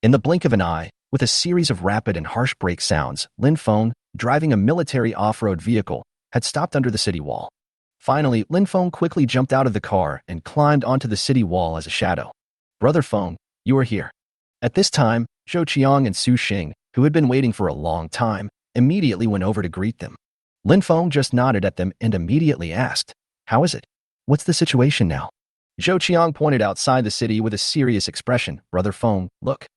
In the blink of an eye, with a series of rapid and harsh brake sounds, Lin Feng, driving a military off-road vehicle, had stopped under the city wall. Finally, Lin Feng quickly jumped out of the car and climbed onto the city wall as a shadow. "Brother Feng, you are here." At this time, Zhou Qiang and Su Xing, who had been waiting for a long time, immediately went over to greet them. Lin Feng just nodded at them and immediately asked, "How is it? What's the situation now?" Zhou Qiang pointed outside the city with a serious expression. "Brother Feng, look."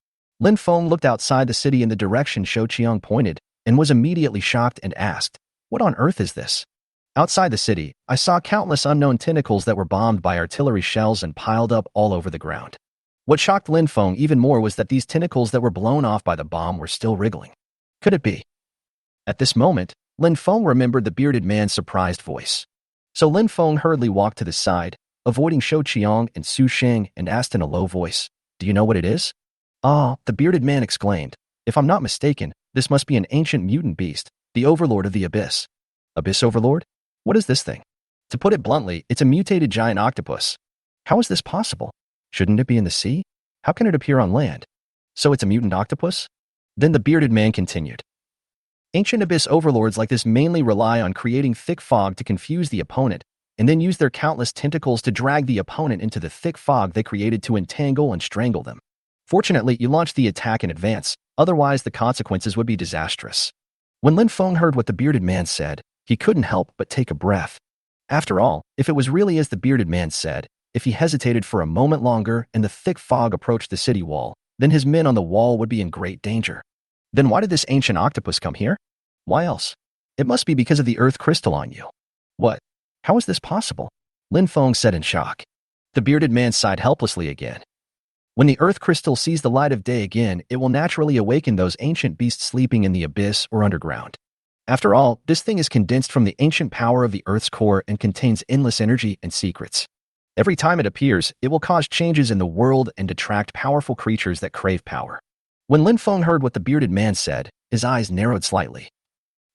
Lin Feng looked outside the city in the direction Zhou Qiang pointed and was immediately shocked and asked, "What on earth is this?" Outside the city, I saw countless unknown tentacles that were bombed by artillery shells and piled up all over the ground. What shocked Lin Feng even more was that these tentacles that were blown off by the bomb were still wriggling. Could it be? At this moment, Lin Feng remembered the bearded man's surprised voice. So Lin Feng hurriedly walked to the side, avoiding Zhou Qiang and Su Xing, and asked in a low voice, "Do you know what it is?" "Ah," the bearded man exclaimed. "If I'm not mistaken, this must be an ancient mutant beast, the overlord of the abyss." "Abyss overlord? What is this thing?" "To put it bluntly, it's a mutated giant octopus." "How is this possible? Shouldn't it be in the sea? How can it appear on land?" "So it's a mutant octopus?" Then the bearded man continued. "Ancient abyss overlords like this mainly rely on creating thick fog to confuse the opponent, and then use their countless tentacles to drag the opponent into the thick fog they created to entangle and strangle them. Fortunately, you launched the attack in advance, otherwise the consequences would be disastrous." When Lin Feng heard what the bearded man said, he couldn't help but take a breath. After all, if it was really as the bearded man said, if he hesitated for a moment longer and the thick fog approached the city wall, then his men on the wall would be in great danger. Then why did this ancient octopus come here? Why else? It must be because of the earth crystal on you. What? How is this possible? Lin Feng said in shock. The bearded man sighed helplessly again. When the earth crystal sees the light of day again, it will naturally awaken those ancient beasts sleeping in the abyss or underground. After all, this thing is condensed from the ancient power of the earth's core and contains endless energy and secrets. Every time it appears, it will cause changes in the world and attract powerful creatures that crave power. When Lin Feng heard what the bearded man said, his eyes narrowed slightly.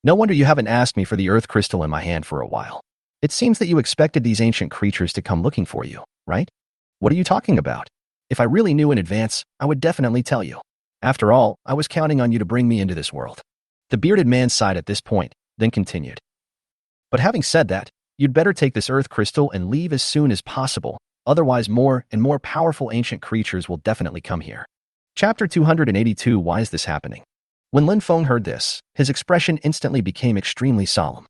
"No wonder you haven't asked me for the earth crystal in my hand for a while. It seems that you expected these ancient creatures to come looking for you, right? What are you talking about? If I really knew in advance, I would definitely tell you. After all, I was counting on you to bring me into this world." The bearded man sighed at this point, then continued. "But having said that, you'd better take this earth crystal and leave as soon as possible, otherwise more and more powerful ancient creatures will definitely come here." Chapter 282. Why is this happening? When Lin Feng heard this, his expression instantly became extremely solemn.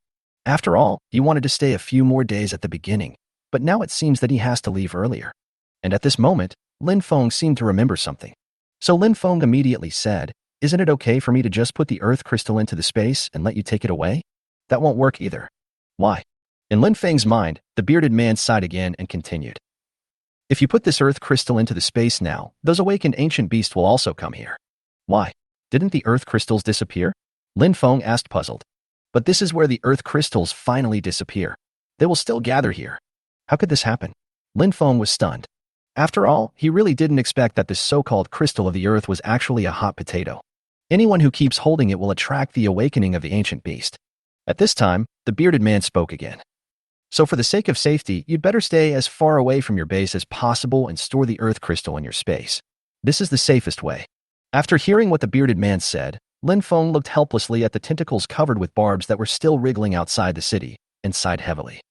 After all, he wanted to stay a few more days at the beginning, but now it seems that he has to leave earlier. And at this moment, Lin Feng seemed to remember something. So Lin Feng immediately said, "Isn't it okay for me to just put the earth crystal into the space and let you take it away?" "That won't work either." "Why?" In Lin Feng's mind, the bearded man sighed again and continued. "If you put this earth crystal into the space now, those awakened ancient beasts will also come here." "Why? Didn't the earth crystals disappear?" Lin Feng asked, puzzled. "But this is where the earth crystals finally disappear. They will still gather here." "How could this happen?" Lin Feng was stunned. After all, he really didn't expect that this so-called crystal of the earth was actually a hot potato. Anyone who keeps holding it will attract the awakening of the ancient beast. At this time, the bearded man spoke again. "So for the sake of safety, you'd better stay as far away from your base as possible and store the earth crystal in your space. This is the safest way." After hearing what the bearded man said, Lin Feng looked helplessly at the tentacles covered with barbs that were still wriggling outside the city and sighed heavily.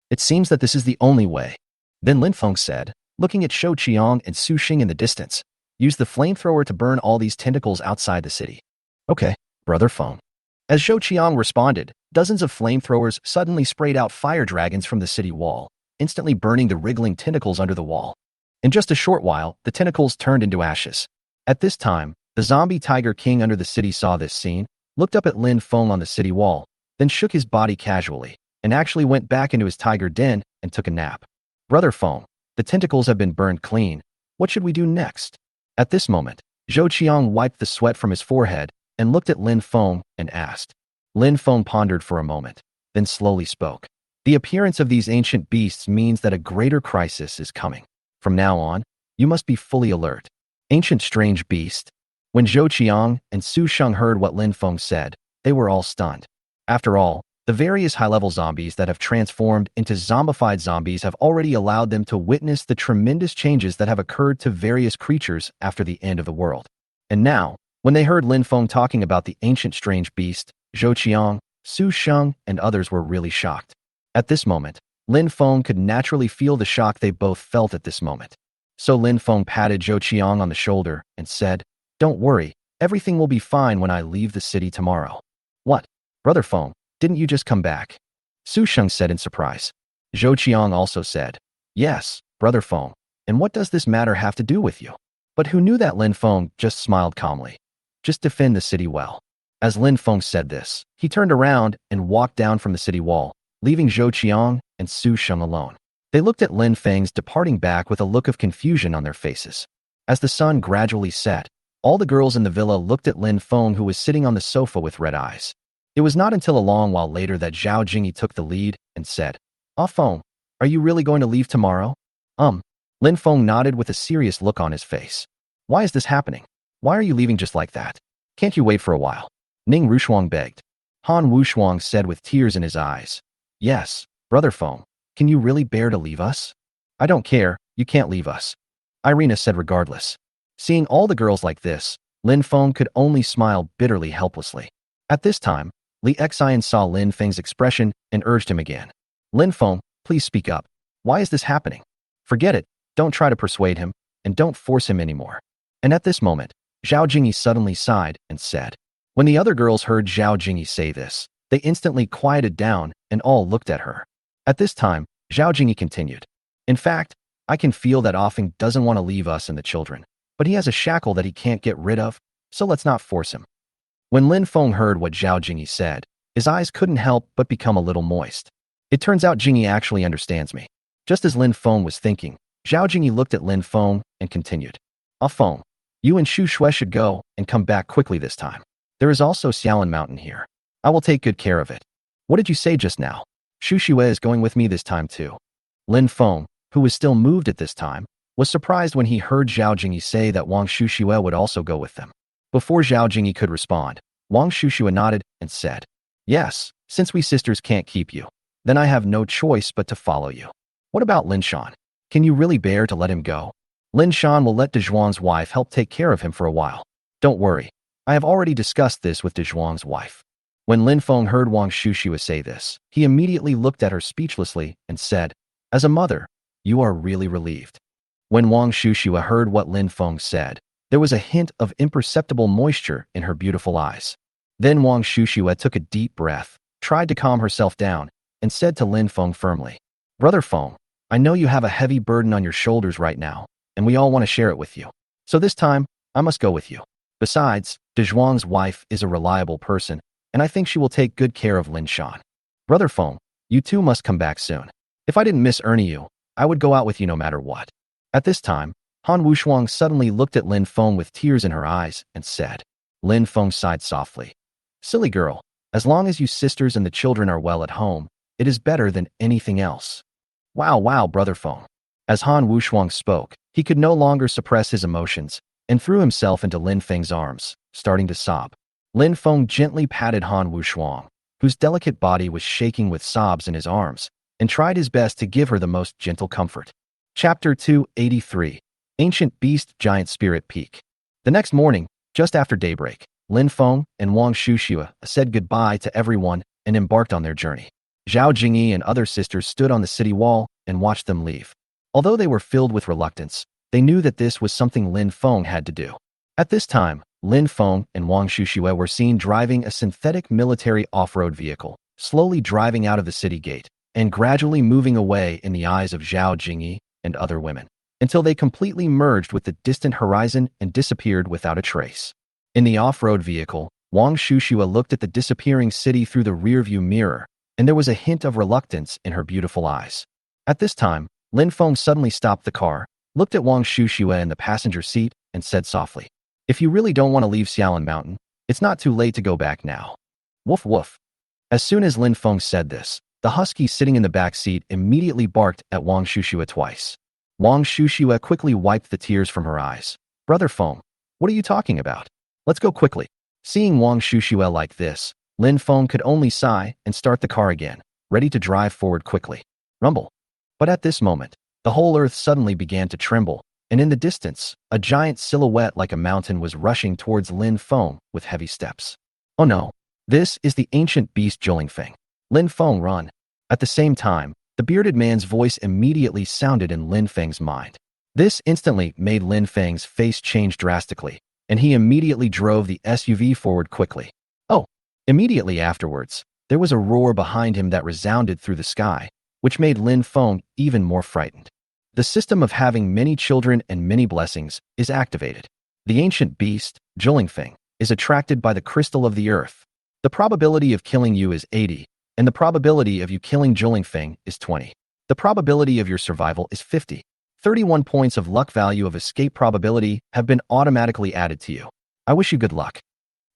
"It seems that this is the only way." Then Lin Feng said, looking at Zhou Qiang and Su Xing in the distance, "Use the flamethrower to burn all these tentacles outside the city." "Okay, Brother Feng." As Zhou Qiang responded, dozens of flamethrowers suddenly sprayed out fire dragons from the city wall, instantly burning the wriggling tentacles under the wall. In just a short while, the tentacles turned into ashes. At this time, the zombie tiger king under the city saw this scene, looked up at Lin Feng on the city wall, then shook his body casually, and actually went back into his tiger den and took a nap. "Brother Feng, the tentacles have been burned clean. What should we do next?" At this moment, Zhou Qiang wiped the sweat from his forehead and looked at Lin Feng and asked. Lin Feng pondered for a moment, then slowly spoke. "The appearance of these ancient beasts means that a greater crisis is coming. From now on, you must be fully alert." Ancient strange beast. When Zhou Qiang and Su Sheng heard what Lin Feng said, they were all stunned. After all, the various high-level zombies that have transformed into zombified zombies have already allowed them to witness the tremendous changes that have occurred to various creatures after the end of the world. And now, when they heard Lin Feng talking about the ancient strange beast, Zhou Qiang, Su Sheng, and others were really shocked. At this moment, Lin Feng could naturally feel the shock they both felt at this moment. So Lin Feng patted Zhou Qiang on the shoulder and said, "Don't worry, everything will be fine when I leave the city tomorrow." "What? Brother Feng, didn't you just come back?" Su Sheng said in surprise. Zhou Qiang also said, "Yes, Brother Feng, and what does this matter have to do with you?" But who knew that Lin Feng just smiled calmly. "Just defend the city well." As Lin Feng said this, he turned around and walked down from the city wall, leaving Zhou Qiang and Su Sheng alone. They looked at Lin Feng's departing back with a look of confusion on their faces. As the sun gradually set, all the girls in the villa looked at Lin Feng, who was sitting on the sofa with red eyes. It was not until a long while later that Zhao Jingyi took the lead and said, "Ah Feng, are you really going to leave tomorrow?" Lin Feng nodded with a serious look on his face. "Why is this happening? Why are you leaving just like that? Can't you wait for a while?" Ning Rushuang begged. Han Wushuang said with tears in his eyes, "Yes, Brother Feng, can you really bear to leave us?" "I don't care, you can't leave us," Irina said regardless. Seeing all the girls like this, Lin Feng could only smile bitterly helplessly. At this time, Li Xian saw Lin Feng's expression and urged him again. "Lin Feng, please speak up. Why is this happening? Forget it, don't try to persuade him, and don't force him anymore." And at this moment, Zhao Jingyi suddenly sighed and said. When the other girls heard Zhao Jingyi say this, they instantly quieted down and all looked at her. At this time, Zhao Jingyi continued. "In fact, I can feel that Offing doesn't want to leave us and the children, but he has a shackle that he can't get rid of, so let's not force him." When Lin Feng heard what Zhao Jingyi said, his eyes couldn't help but become a little moist. It turns out Jingyi actually understands me. Just as Lin Feng was thinking, Zhao Jingyi looked at Lin Feng and continued. "Ah Feng, you and Shu Shui should go and come back quickly this time. There is also Xiaolan Mountain here. I will take good care of it." "What did you say just now?" "Shu Shui is going with me this time too." Lin Feng, who was still moved at this time, was surprised when he heard Zhao Jingyi say that Wang Shushue would also go with them. Before Zhao Jingyi could respond, Wang Shushue nodded and said, "Yes, since we sisters can't keep you, then I have no choice but to follow you." "What about Lin Shan? Can you really bear to let him go?" "Lin Shan will let Dezhuang's wife help take care of him for a while. Don't worry, I have already discussed this with Dezhuang's wife." When Lin Feng heard Wang Shushue say this, he immediately looked at her speechlessly and said, "As a mother, you are really relieved." When Wang Shushue heard what Lin Feng said, there was a hint of imperceptible moisture in her beautiful eyes. Then Wang Shushue took a deep breath, tried to calm herself down, and said to Lin Feng firmly, "Brother Feng, I know you have a heavy burden on your shoulders right now, and we all want to share it with you. So this time, I must go with you. Besides, Dezhuang's wife is a reliable person, and I think she will take good care of Lin Shan. Brother Feng, you too must come back soon. If I didn't miss Ernie you, I would go out with you no matter what." At this time, Han Wushuang suddenly looked at Lin Feng with tears in her eyes and said. Lin Feng sighed softly. "Silly girl, as long as you sisters and the children are well at home, it is better than anything else." Wow, Brother Feng. As Han Wushuang spoke, he could no longer suppress his emotions and threw himself into Lin Feng's arms, starting to sob. Lin Feng gently patted Han Wushuang, whose delicate body was shaking with sobs in his arms, and tried his best to give her the most gentle comfort. Chapter 283. Ancient Beast Giant Spirit Peak. The next morning, just after daybreak, Lin Feng and Wang Shushue said goodbye to everyone and embarked on their journey. Zhao Jingyi and other sisters stood on the city wall and watched them leave. Although they were filled with reluctance, they knew that this was something Lin Feng had to do. At this time, Lin Feng and Wang Shushue were seen driving a synthetic military off-road vehicle, slowly driving out of the city gate and gradually moving away in the eyes of Zhao Jingyi and other women, until they completely merged with the distant horizon and disappeared without a trace. In the off-road vehicle, Wang Shushue looked at the disappearing city through the rearview mirror, and there was a hint of reluctance in her beautiful eyes. At this time, Lin Feng suddenly stopped the car, looked at Wang Shushue in the passenger seat, and said softly, "If you really don't want to leave Xiaolan Mountain, it's not too late to go back now." Woof woof. As soon as Lin Feng said this, the husky sitting in the back seat immediately barked at Wang Shushue twice. Wang Shushue quickly wiped the tears from her eyes. "Brother Feng, what are you talking about? Let's go quickly." Seeing Wang Shushue like this, Lin Feng could only sigh and start the car again, ready to drive forward quickly. Rumble. But at this moment, the whole earth suddenly began to tremble, and in the distance, a giant silhouette like a mountain was rushing towards Lin Feng with heavy steps. "Oh no, this is the ancient beast Jolingfeng. Lin Feng, run." At the same time, the bearded man's voice immediately sounded in Lin Feng's mind. This instantly made Lin Feng's face change drastically, and he immediately drove the SUV forward quickly. Oh, immediately afterwards, there was a roar behind him that resounded through the sky, which made Lin Feng even more frightened. The system of having many children and many blessings is activated. The ancient beast, Feng, is attracted by the crystal of the earth. The probability of killing you is 80, and the probability of you killing Feng is 20. The probability of your survival is 50. 31 points of luck value of escape probability have been automatically added to you. I wish you good luck.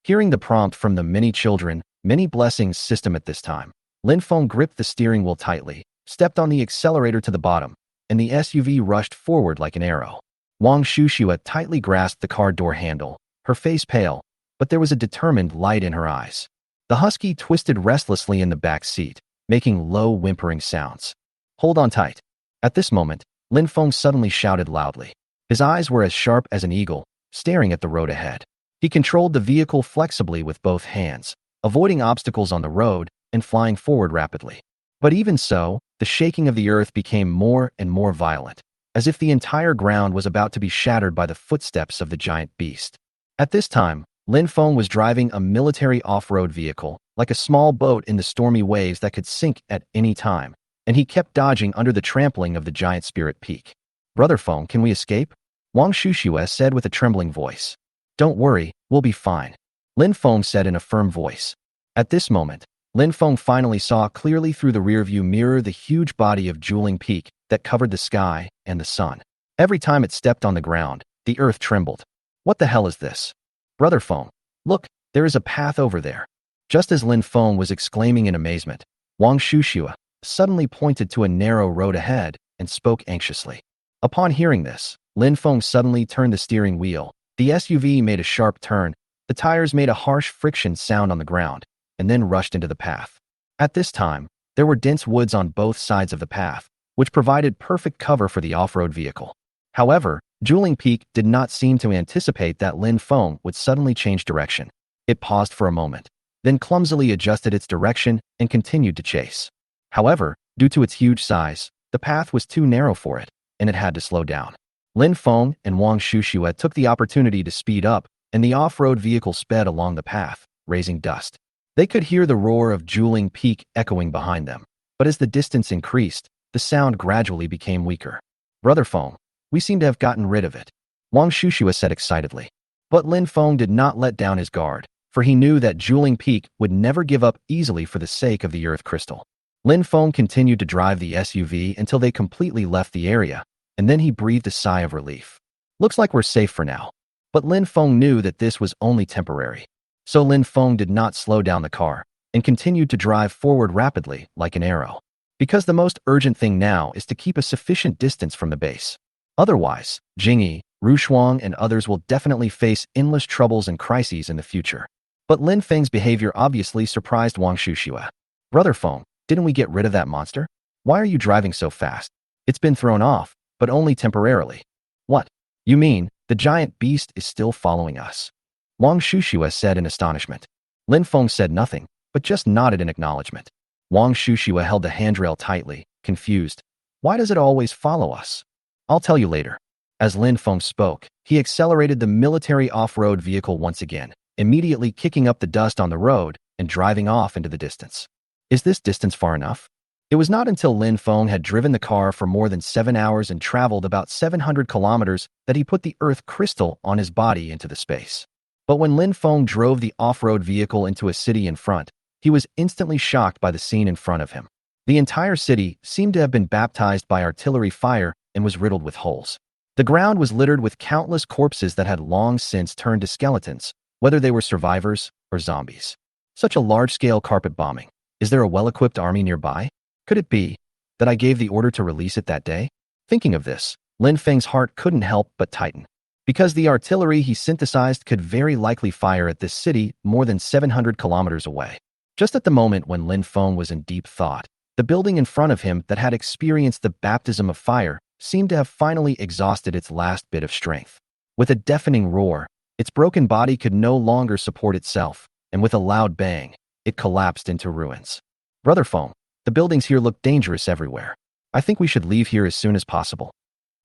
Hearing the prompt from the many children, many blessings system at this time, Lin Feng gripped the steering wheel tightly, stepped on the accelerator to the bottom, and the SUV rushed forward like an arrow. Wang Shushua tightly grasped the car door handle, her face pale, but there was a determined light in her eyes. The husky twisted restlessly in the back seat, making low whimpering sounds. Hold on tight. At this moment, Lin Feng suddenly shouted loudly. His eyes were as sharp as an eagle, staring at the road ahead. He controlled the vehicle flexibly with both hands, avoiding obstacles on the road and flying forward rapidly. But even so, the shaking of the earth became more and more violent, as if the entire ground was about to be shattered by the footsteps of the giant beast. At this time, Lin Feng was driving a military off-road vehicle, like a small boat in the stormy waves that could sink at any time, and he kept dodging under the trampling of the giant spirit peak. Brother Feng, can we escape? Wang Shushua said with a trembling voice. Don't worry, we'll be fine, Lin Feng said in a firm voice. At this moment, Lin Feng finally saw clearly through the rearview mirror the huge body of Juling Peak that covered the sky and the sun. Every time it stepped on the ground, the earth trembled. What the hell is this? Brother Feng, look, there is a path over there. Just as Lin Feng was exclaiming in amazement, Wang Shushua suddenly pointed to a narrow road ahead and spoke anxiously. Upon hearing this, Lin Feng suddenly turned the steering wheel. The SUV made a sharp turn, the tires made a harsh friction sound on the ground, and then rushed into the path. At this time, there were dense woods on both sides of the path, which provided perfect cover for the off-road vehicle. However, Juling Peak did not seem to anticipate that Lin Feng would suddenly change direction. It paused for a moment, then clumsily adjusted its direction and continued to chase. However, due to its huge size, the path was too narrow for it, and it had to slow down. Lin Feng and Wang Shushua took the opportunity to speed up, and the off-road vehicle sped along the path, raising dust. They could hear the roar of Juling Peak echoing behind them, but as the distance increased, the sound gradually became weaker. Brother Feng, we seem to have gotten rid of it, Wang Shushua said excitedly. But Lin Feng did not let down his guard, for he knew that Juling Peak would never give up easily for the sake of the earth crystal. Lin Feng continued to drive the SUV until they completely left the area, and then he breathed a sigh of relief. Looks like we're safe for now. But Lin Feng knew that this was only temporary. So Lin Feng did not slow down the car, and continued to drive forward rapidly like an arrow. Because the most urgent thing now is to keep a sufficient distance from the base. Otherwise, Jingyi, Rushuang, and others will definitely face endless troubles and crises in the future. But Lin Feng's behavior obviously surprised Wang Shushua. Brother Feng, didn't we get rid of that monster? Why are you driving so fast? It's been thrown off, but only temporarily. What? You mean, the giant beast is still following us? Wang Shushua said in astonishment. Lin Feng said nothing, but just nodded in acknowledgement. Wang Shushua held the handrail tightly, confused. Why does it always follow us? I'll tell you later. As Lin Feng spoke, he accelerated the military off-road vehicle once again, immediately kicking up the dust on the road and driving off into the distance. Is this distance far enough? It was not until Lin Feng had driven the car for more than 7 hours and traveled about 700 kilometers that he put the earth crystal on his body into the space. But when Lin Feng drove the off-road vehicle into a city in front, he was instantly shocked by the scene in front of him. The entire city seemed to have been baptized by artillery fire and was riddled with holes. The ground was littered with countless corpses that had long since turned to skeletons, whether they were survivors or zombies. Such a large-scale carpet bombing. Is there a well-equipped army nearby? Could it be that I gave the order to release it that day? Thinking of this, Lin Feng's heart couldn't help but tighten. Because the artillery he synthesized could very likely fire at this city more than 700 kilometers away. Just at the moment when Lin Feng was in deep thought, the building in front of him that had experienced the baptism of fire seemed to have finally exhausted its last bit of strength. With a deafening roar, its broken body could no longer support itself, and with a loud bang, it collapsed into ruins. Brother Feng, the buildings here look dangerous everywhere. I think we should leave here as soon as possible.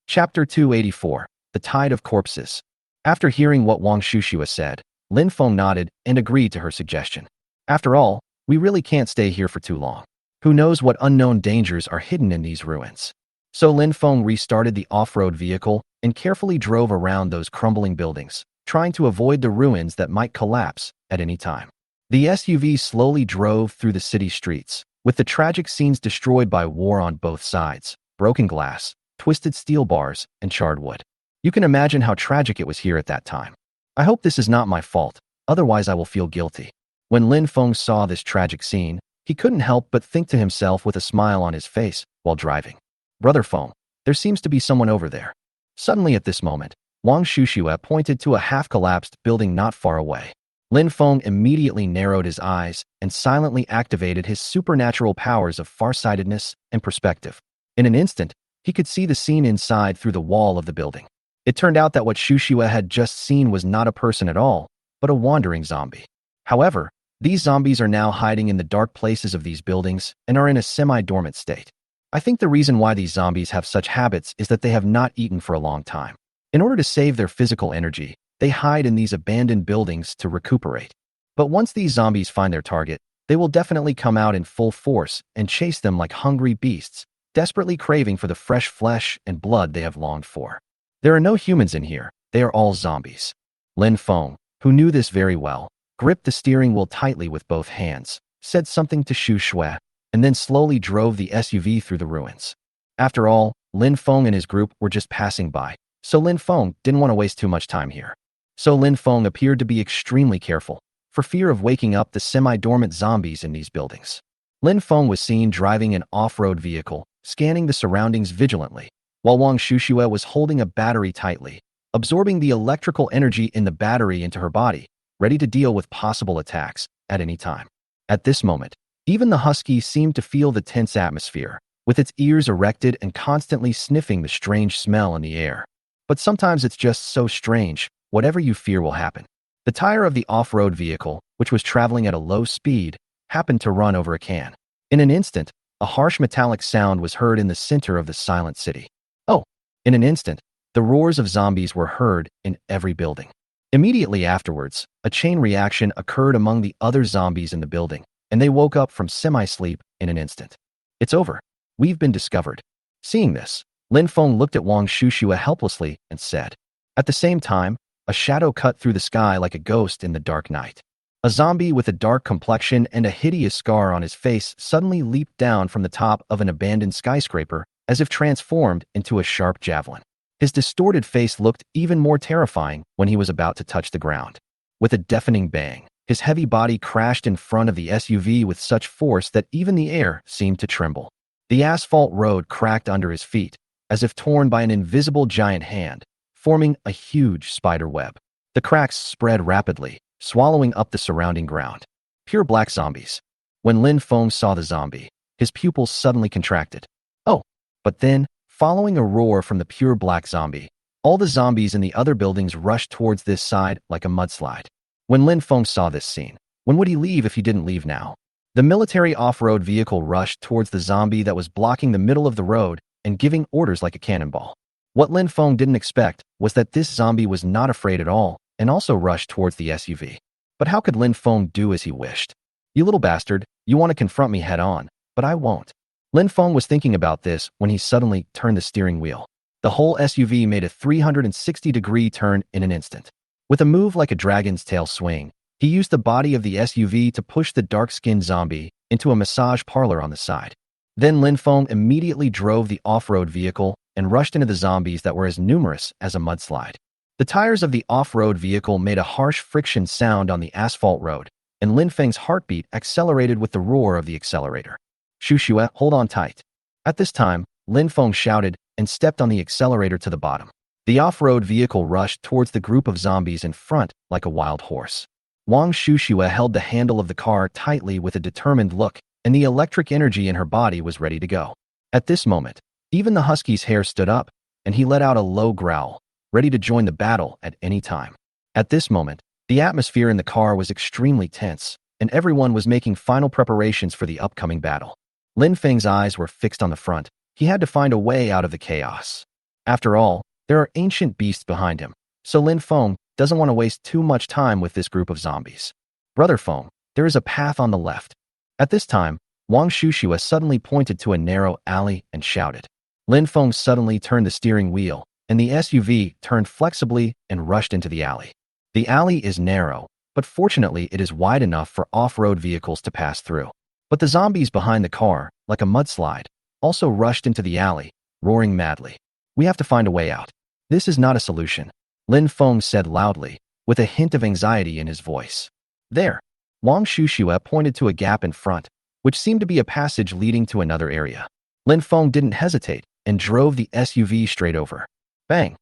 Chapter 284, The Tide of Corpses. After hearing what Wang Shushua said, Lin Feng nodded and agreed to her suggestion. After all, we really can't stay here for too long. Who knows what unknown dangers are hidden in these ruins? So Lin Feng restarted the off-road vehicle and carefully drove around those crumbling buildings, trying to avoid the ruins that might collapse at any time. The SUV slowly drove through the city streets, with the tragic scenes destroyed by war on both sides, broken glass, twisted steel bars, and charred wood. You can imagine how tragic it was here at that time. I hope this is not my fault, otherwise I will feel guilty. When Lin Feng saw this tragic scene, he couldn't help but think to himself with a smile on his face while driving. Brother Feng, there seems to be someone over there. Suddenly at this moment, Wang Shushua pointed to a half-collapsed building not far away. Lin Feng immediately narrowed his eyes and silently activated his supernatural powers of farsightedness and perspective. In an instant, he could see the scene inside through the wall of the building. It turned out that what Shushua had just seen was not a person at all, but a wandering zombie. However, these zombies are now hiding in the dark places of these buildings and are in a semi-dormant state. I think the reason why these zombies have such habits is that they have not eaten for a long time. In order to save their physical energy, they hide in these abandoned buildings to recuperate. But once these zombies find their target, they will definitely come out in full force and chase them like hungry beasts, desperately craving for the fresh flesh and blood they have longed for. There are no humans in here, they are all zombies. Lin Feng, who knew this very well, gripped the steering wheel tightly with both hands, said something to Shu Shui, and then slowly drove the SUV through the ruins. After all, Lin Feng and his group were just passing by, so Lin Feng didn't want to waste too much time here. So Lin Feng appeared to be extremely careful, for fear of waking up the semi-dormant zombies in these buildings. Lin Feng was seen driving an off-road vehicle, scanning the surroundings vigilantly, while Wang Shushua was holding a battery tightly, absorbing the electrical energy in the battery into her body, ready to deal with possible attacks at any time. At this moment, even the husky seemed to feel the tense atmosphere, with its ears erected and constantly sniffing the strange smell in the air. But sometimes it's just so strange, whatever you fear will happen. The tire of the off-road vehicle, which was traveling at a low speed, happened to run over a can. In an instant, a harsh metallic sound was heard in the center of the silent city. Oh! In an instant, the roars of zombies were heard in every building. Immediately afterwards, a chain reaction occurred among the other zombies in the building, and they woke up from semi-sleep in an instant. It's over. We've been discovered. Seeing this, Lin Feng looked at Wang Shushua helplessly and said. At the same time, a shadow cut through the sky like a ghost in the dark night. A zombie with a dark complexion and a hideous scar on his face suddenly leaped down from the top of an abandoned skyscraper, as if transformed into a sharp javelin. His distorted face looked even more terrifying when he was about to touch the ground. With a deafening bang, his heavy body crashed in front of the SUV with such force that even the air seemed to tremble. The asphalt road cracked under his feet, as if torn by an invisible giant hand, forming a huge spider web. The cracks spread rapidly, swallowing up the surrounding ground. Pure black zombies. When Lin Feng saw the zombie, his pupils suddenly contracted. Oh! But then, following a roar from the pure black zombie, all the zombies in the other buildings rushed towards this side like a mudslide. When Lin Feng saw this scene, when would he leave if he didn't leave now? The military off-road vehicle rushed towards the zombie that was blocking the middle of the road and giving orders like a cannonball. What Lin Feng didn't expect was that this zombie was not afraid at all and also rushed towards the SUV. But how could Lin Feng do as he wished? You little bastard, you want to confront me head-on, but I won't. Lin Feng was thinking about this when he suddenly turned the steering wheel. The whole SUV made a 360-degree turn in an instant. With a move like a dragon's tail swing, he used the body of the SUV to push the dark-skinned zombie into a massage parlor on the side. Then Lin Feng immediately drove the off-road vehicle and rushed into the zombies that were as numerous as a mudslide. The tires of the off-road vehicle made a harsh friction sound on the asphalt road, and Lin Feng's heartbeat accelerated with the roar of the accelerator. Shushua, hold on tight. At this time, Lin Feng shouted and stepped on the accelerator to the bottom. The off-road vehicle rushed towards the group of zombies in front like a wild horse. Wang Shushua held the handle of the car tightly with a determined look, and the electric energy in her body was ready to go. At this moment, even the husky's hair stood up, and he let out a low growl, ready to join the battle at any time. At this moment, the atmosphere in the car was extremely tense, and everyone was making final preparations for the upcoming battle. Lin Feng's eyes were fixed on the front. He had to find a way out of the chaos. After all, there are ancient beasts behind him, so Lin Feng doesn't want to waste too much time with this group of zombies. Brother Feng, there is a path on the left. At this time, Wang Shushua suddenly pointed to a narrow alley and shouted. Lin Feng suddenly turned the steering wheel, and the SUV turned flexibly and rushed into the alley. The alley is narrow, but fortunately it is wide enough for off-road vehicles to pass through. But the zombies behind the car, like a mudslide, also rushed into the alley, roaring madly. We have to find a way out. This is not a solution, Lin Feng said loudly, with a hint of anxiety in his voice. There, Wang Shushua pointed to a gap in front, which seemed to be a passage leading to another area. Lin Feng didn't hesitate and drove the SUV straight over. Bang!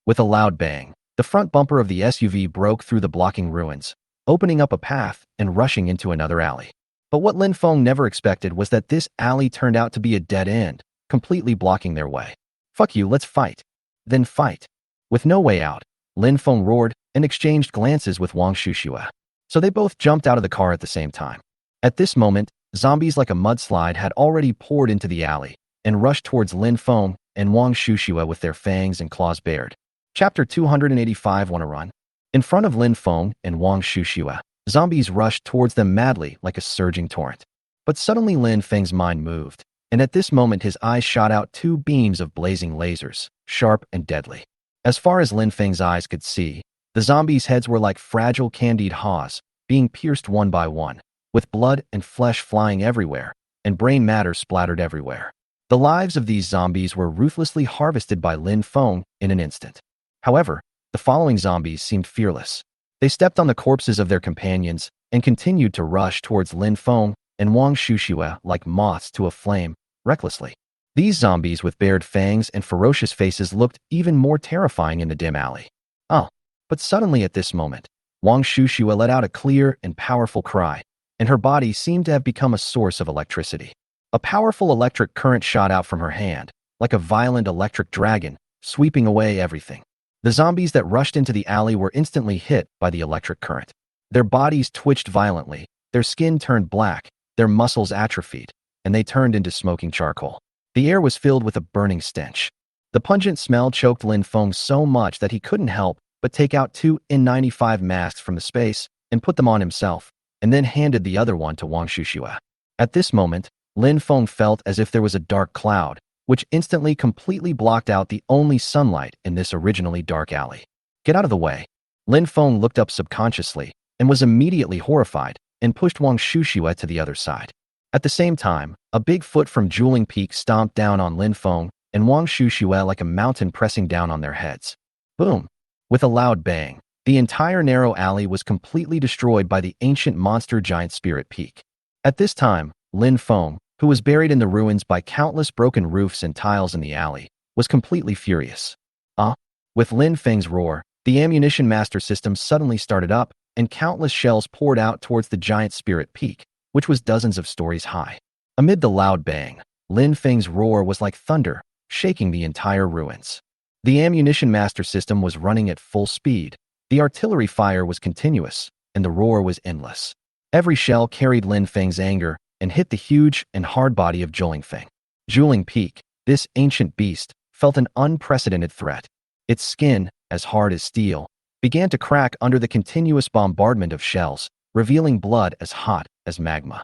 With a loud bang, the front bumper of the SUV broke through the blocking ruins, opening up a path and rushing into another alley. But what Lin Feng never expected was that this alley turned out to be a dead end, completely blocking their way. Fuck you, let's fight. Then fight. With no way out, Lin Feng roared and exchanged glances with Wang Shushua. So they both jumped out of the car at the same time. At this moment, zombies like a mudslide had already poured into the alley and rushed towards Lin Feng and Wang Shushua with their fangs and claws bared. Chapter 285 Wanna Run? In front of Lin Feng and Wang Shushua, zombies rushed towards them madly like a surging torrent. But suddenly Lin Feng's mind moved, and at this moment his eyes shot out two beams of blazing lasers, sharp and deadly. As far as Lin Feng's eyes could see, the zombies' heads were like fragile candied haws, being pierced one by one, with blood and flesh flying everywhere, and brain matter splattered everywhere. The lives of these zombies were ruthlessly harvested by Lin Feng in an instant. However, the following zombies seemed fearless. They stepped on the corpses of their companions and continued to rush towards Lin Feng and Wang Shushua like moths to a flame, recklessly. These zombies with bared fangs and ferocious faces looked even more terrifying in the dim alley. Oh, but suddenly at this moment, Wang Shushua let out a clear and powerful cry, and her body seemed to have become a source of electricity. A powerful electric current shot out from her hand, like a violent electric dragon, sweeping away everything. The zombies that rushed into the alley were instantly hit by the electric current. Their bodies twitched violently, their skin turned black, their muscles atrophied, and they turned into smoking charcoal. The air was filled with a burning stench. The pungent smell choked Lin Feng so much that he couldn't help but take out two N95 masks from the space and put them on himself, and then handed the other one to Wang Shushua. At this moment, Lin Feng felt as if there was a dark cloud, which instantly completely blocked out the only sunlight in this originally dark alley. Get out of the way. Lin Feng looked up subconsciously and was immediately horrified and pushed Wang Shushua to the other side. At the same time, a big foot from Jeweling Peak stomped down on Lin Feng and Wang Shushua like a mountain pressing down on their heads. Boom! With a loud bang, the entire narrow alley was completely destroyed by the ancient monster giant Spirit Peak. At this time, Lin Feng, who was buried in the ruins by countless broken roofs and tiles in the alley, was completely furious. With Lin Feng's roar, the ammunition master system suddenly started up, and countless shells poured out towards the giant Spirit Peak, which was dozens of stories high. Amid the loud bang, Lin Feng's roar was like thunder, shaking the entire ruins. The ammunition master system was running at full speed, the artillery fire was continuous, and the roar was endless. Every shell carried Lin Feng's anger and hit the huge and hard body of Jeweling Feng. Jeweling Peak, this ancient beast, felt an unprecedented threat. Its skin, as hard as steel, began to crack under the continuous bombardment of shells, revealing blood as hot as magma.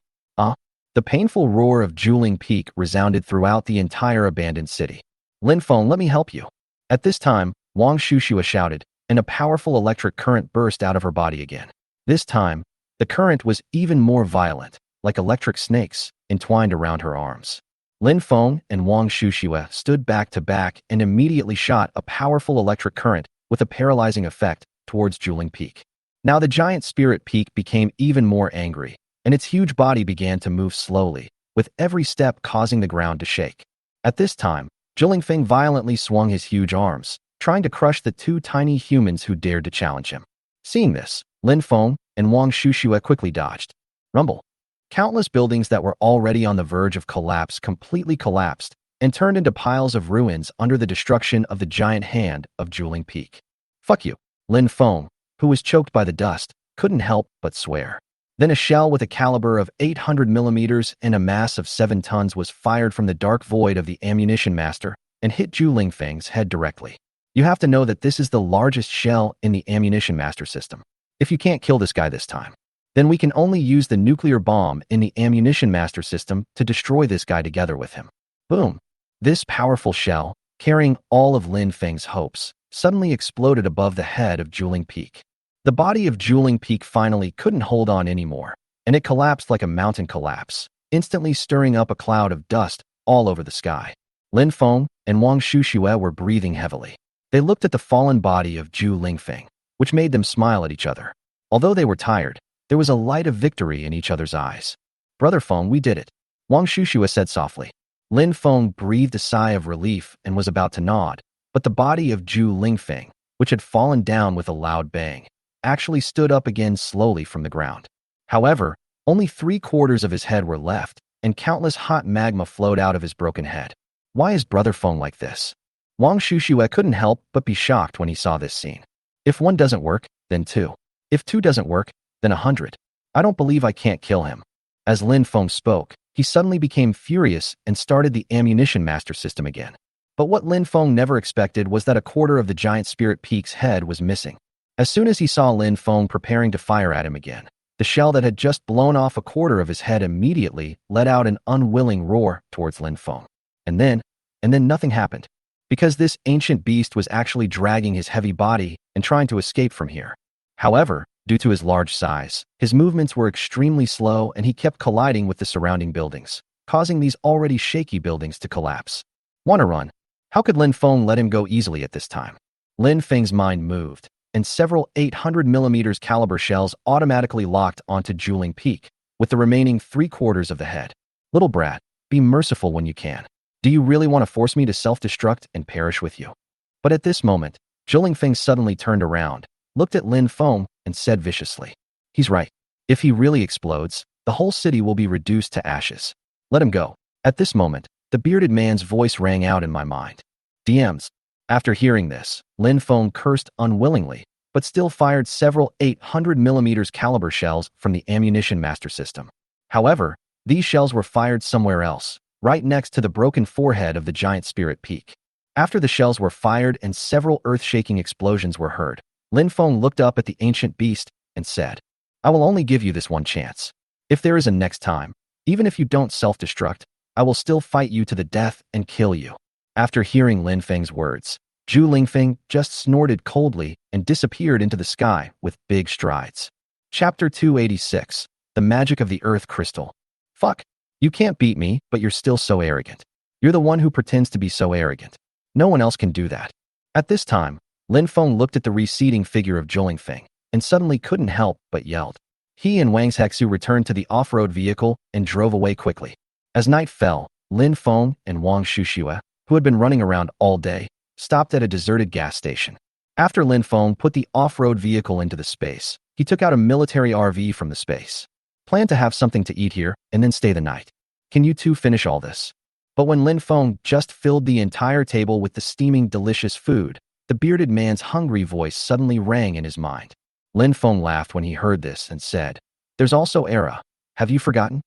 The painful roar of Jeweling Peak resounded throughout the entire abandoned city. Lin Feng, let me help you. At this time, Wang Shushua shouted, and a powerful electric current burst out of her body again. This time, the current was even more violent, like electric snakes, entwined around her arms. Lin Feng and Wang Shushua stood back to back and immediately shot a powerful electric current with a paralyzing effect towards Jeweling Peak. Now the giant Spirit Peak became even more angry, and its huge body began to move slowly, with every step causing the ground to shake. At this time, Jeweling Feng violently swung his huge arms, trying to crush the two tiny humans who dared to challenge him. Seeing this, Lin Feng and Wang Shushua quickly dodged. Rumble. Countless buildings that were already on the verge of collapse completely collapsed and turned into piles of ruins under the destruction of the giant hand of Jeweling Peak. Fuck you, Lin Feng, who was choked by the dust, couldn't help but swear. Then a shell with a caliber of 800 millimeters and a mass of 7 tons was fired from the dark void of the ammunition master, and hit Zhu Lingfeng's head directly. You have to know that this is the largest shell in the ammunition master system. If you can't kill this guy this time, then we can only use the nuclear bomb in the ammunition master system to destroy this guy together with him. Boom! This powerful shell, carrying all of Lin Feng's hopes, suddenly exploded above the head of Juling Peak. The body of Juling Peak finally couldn't hold on anymore, and it collapsed like a mountain collapse, instantly stirring up a cloud of dust all over the sky. Lin Feng and Wang Shuxue were breathing heavily. They looked at the fallen body of Zhu Lingfeng, which made them smile at each other. Although they were tired, there was a light of victory in each other's eyes. "Brother Feng, we did it," Wang Shuxue said softly. Lin Feng breathed a sigh of relief and was about to nod, but the body of Zhu Lingfeng, which had fallen down with a loud bang, actually stood up again slowly from the ground. However, only 3/4 of his head were left, and countless hot magma flowed out of his broken head. Why is Brother Feng like this? Wang Shuxue couldn't help but be shocked when he saw this scene. If 1 doesn't work, then 2. If 2 doesn't work, then 100. I don't believe I can't kill him. As Lin Feng spoke, he suddenly became furious and started the ammunition master system again. But what Lin Feng never expected was that 1/4 of the giant spirit peak's head was missing. As soon as he saw Lin Feng preparing to fire at him again, the shell that had just blown off 1/4 of his head immediately let out an unwilling roar towards Lin Feng. And then nothing happened. Because this ancient beast was actually dragging his heavy body and trying to escape from here. However, due to his large size, his movements were extremely slow and he kept colliding with the surrounding buildings, causing these already shaky buildings to collapse. Wanna run? How could Lin Feng let him go easily at this time? Lin Feng's mind moved, and several 800mm caliber shells automatically locked onto Juling Peak, with the remaining 3/4 of the head. "Little brat, be merciful when you can. Do you really want to force me to self-destruct and perish with you?" But at this moment, Juling Feng suddenly turned around, looked at Lin Feng, and said viciously, "He's right. If he really explodes, the whole city will be reduced to ashes. Let him go." At this moment, the bearded man's voice rang out in my mind. DMs. After hearing this, Lin Feng cursed unwillingly, but still fired several 800mm caliber shells from the ammunition master system. However, these shells were fired somewhere else, right next to the broken forehead of the giant spirit peak. After the shells were fired and several earth-shaking explosions were heard, Lin Feng looked up at the ancient beast and said, "I will only give you this 1 chance. If there is a next time, even if you don't self-destruct, I will still fight you to the death and kill you." After hearing Lin Feng's words, Zhu Lingfeng just snorted coldly and disappeared into the sky with big strides. Chapter 286, The Magic of the Earth Crystal. Fuck. You can't beat me, but you're still so arrogant. You're the one who pretends to be so arrogant. No one else can do that. At this time, Lin Feng looked at the receding figure of Zhu Lingfeng and suddenly couldn't help but yelled. He and Wang's Hexu returned to the off-road vehicle and drove away quickly. As night fell, Lin Feng and Wang Shuxue, who had been running around all day, stopped at a deserted gas station. After Lin Feng put the off-road vehicle into the space, he took out a military RV from the space. Plan to have something to eat here and then stay the night. Can you two finish all this? But when Lin Feng just filled the entire table with the steaming delicious food, the bearded man's hungry voice suddenly rang in his mind. Lin Feng laughed when he heard this and said, "There's also Era. Have you forgotten?"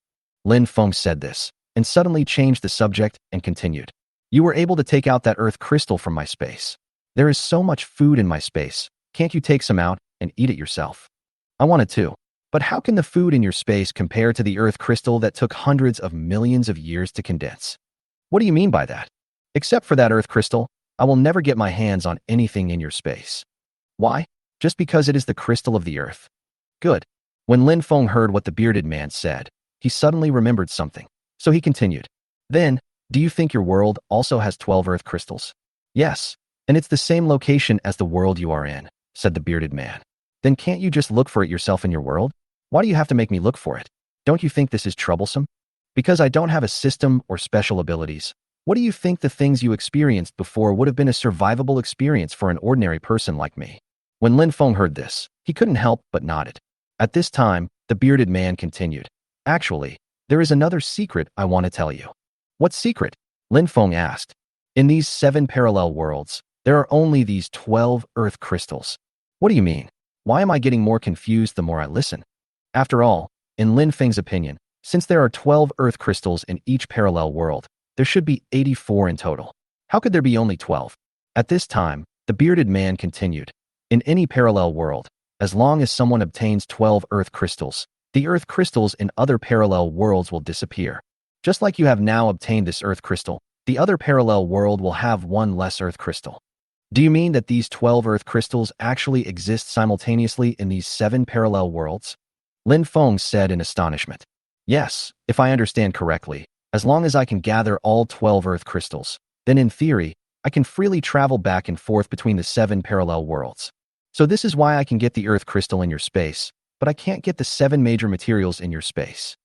Lin Feng said this, and suddenly changed the subject and continued. "You were able to take out that earth crystal from my space. There is so much food in my space. Can't you take some out and eat it yourself?" "I wanted to. But how can the food in your space compare to the earth crystal that took hundreds of millions of years to condense?" "What do you mean by that?" "Except for that earth crystal, I will never get my hands on anything in your space." "Why? Just because it is the crystal of the earth." "Good." When Lin Feng heard what the bearded man said, he suddenly remembered something. So he continued. "Then, do you think your world also has 12 earth crystals?" "Yes, and it's the same location as the world you are in," said the bearded man. "Then can't you just look for it yourself in your world? Why do you have to make me look for it? Don't you think this is troublesome?" "Because I don't have a system or special abilities. What do you think the things you experienced before would have been a survivable experience for an ordinary person like me?" When Lin Feng heard this, he couldn't help but nodded. At this time, the bearded man continued. "Actually, there is another secret I want to tell you." "What secret?" Lin Feng asked. "In these 7 parallel worlds, there are only these 12 earth crystals." "What do you mean? Why am I getting more confused the more I listen?" After all, in Lin Feng's opinion, since there are 12 earth crystals in each parallel world, there should be 84 in total. How could there be only 12? At this time, the bearded man continued. In any parallel world, as long as someone obtains 12 earth crystals, the earth crystals in other parallel worlds will disappear. Just like you have now obtained this earth crystal, the other parallel world will have one less earth crystal. Do you mean that these 12 earth crystals actually exist simultaneously in these 7 parallel worlds? Lin Feng said in astonishment. Yes, if I understand correctly, as long as I can gather all 12 earth crystals, then in theory, I can freely travel back and forth between the 7 parallel worlds. So this is why I can get the earth crystal in your space, but I can't get the 7 major materials in your space.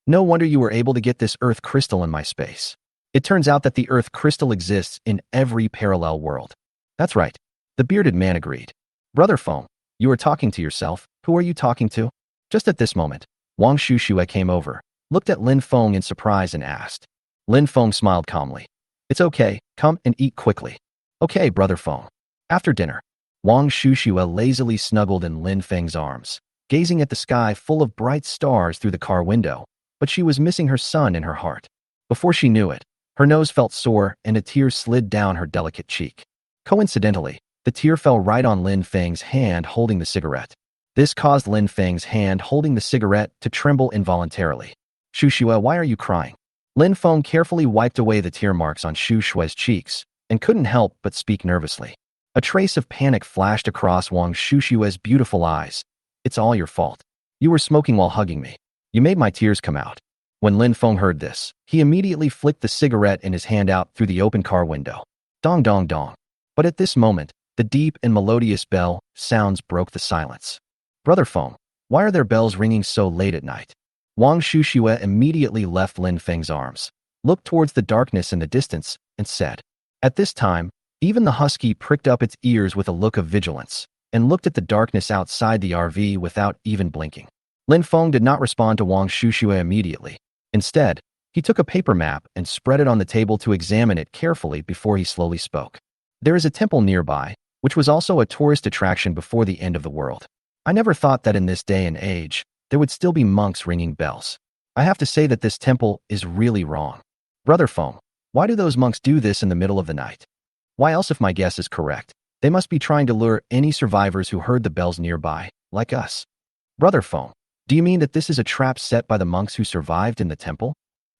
No wonder you were able to get this earth crystal in my space. It turns out that the earth crystal exists in every parallel world. That's right. The bearded man agreed. Brother Feng, you are talking to yourself. Who are you talking to? Just at this moment, Wang Shushue came over, looked at Lin Feng in surprise and asked. Lin Feng smiled calmly. It's okay, come and eat quickly. Okay, Brother Feng. After dinner, Wang Shushue lazily snuggled in Lin Feng's arms, gazing at the sky full of bright stars through the car window, but she was missing her son in her heart. Before she knew it, her nose felt sore and a tear slid down her delicate cheek. Coincidentally, the tear fell right on Lin Feng's hand holding the cigarette. This caused Lin Feng's hand holding the cigarette to tremble involuntarily. Shushue, why are you crying? Lin Feng carefully wiped away the tear marks on Shushue's cheeks and couldn't help but speak nervously. A trace of panic flashed across Wang Shushue's beautiful eyes. It's all your fault. You were smoking while hugging me. You made my tears come out. When Lin Feng heard this, he immediately flicked the cigarette in his hand out through the open car window. Dong dong dong. But at this moment, the deep and melodious bell sounds broke the silence. Brother Feng, why are there bells ringing so late at night? Wang Shushue immediately left Lin Feng's arms, looked towards the darkness in the distance, and said. At this time, even the husky pricked up its ears with a look of vigilance, and looked at the darkness outside the RV without even blinking. Lin Feng did not respond to Wang Shushue immediately. Instead, he took a paper map and spread it on the table to examine it carefully before he slowly spoke. There is a temple nearby, which was also a tourist attraction before the end of the world. I never thought that in this day and age, there would still be monks ringing bells. I have to say that this temple is really wrong. Brother Feng, why do those monks do this in the middle of the night? Why else, if my guess is correct, they must be trying to lure any survivors who heard the bells nearby, like us. Brother Feng, do you mean that this is a trap set by the monks who survived in the temple?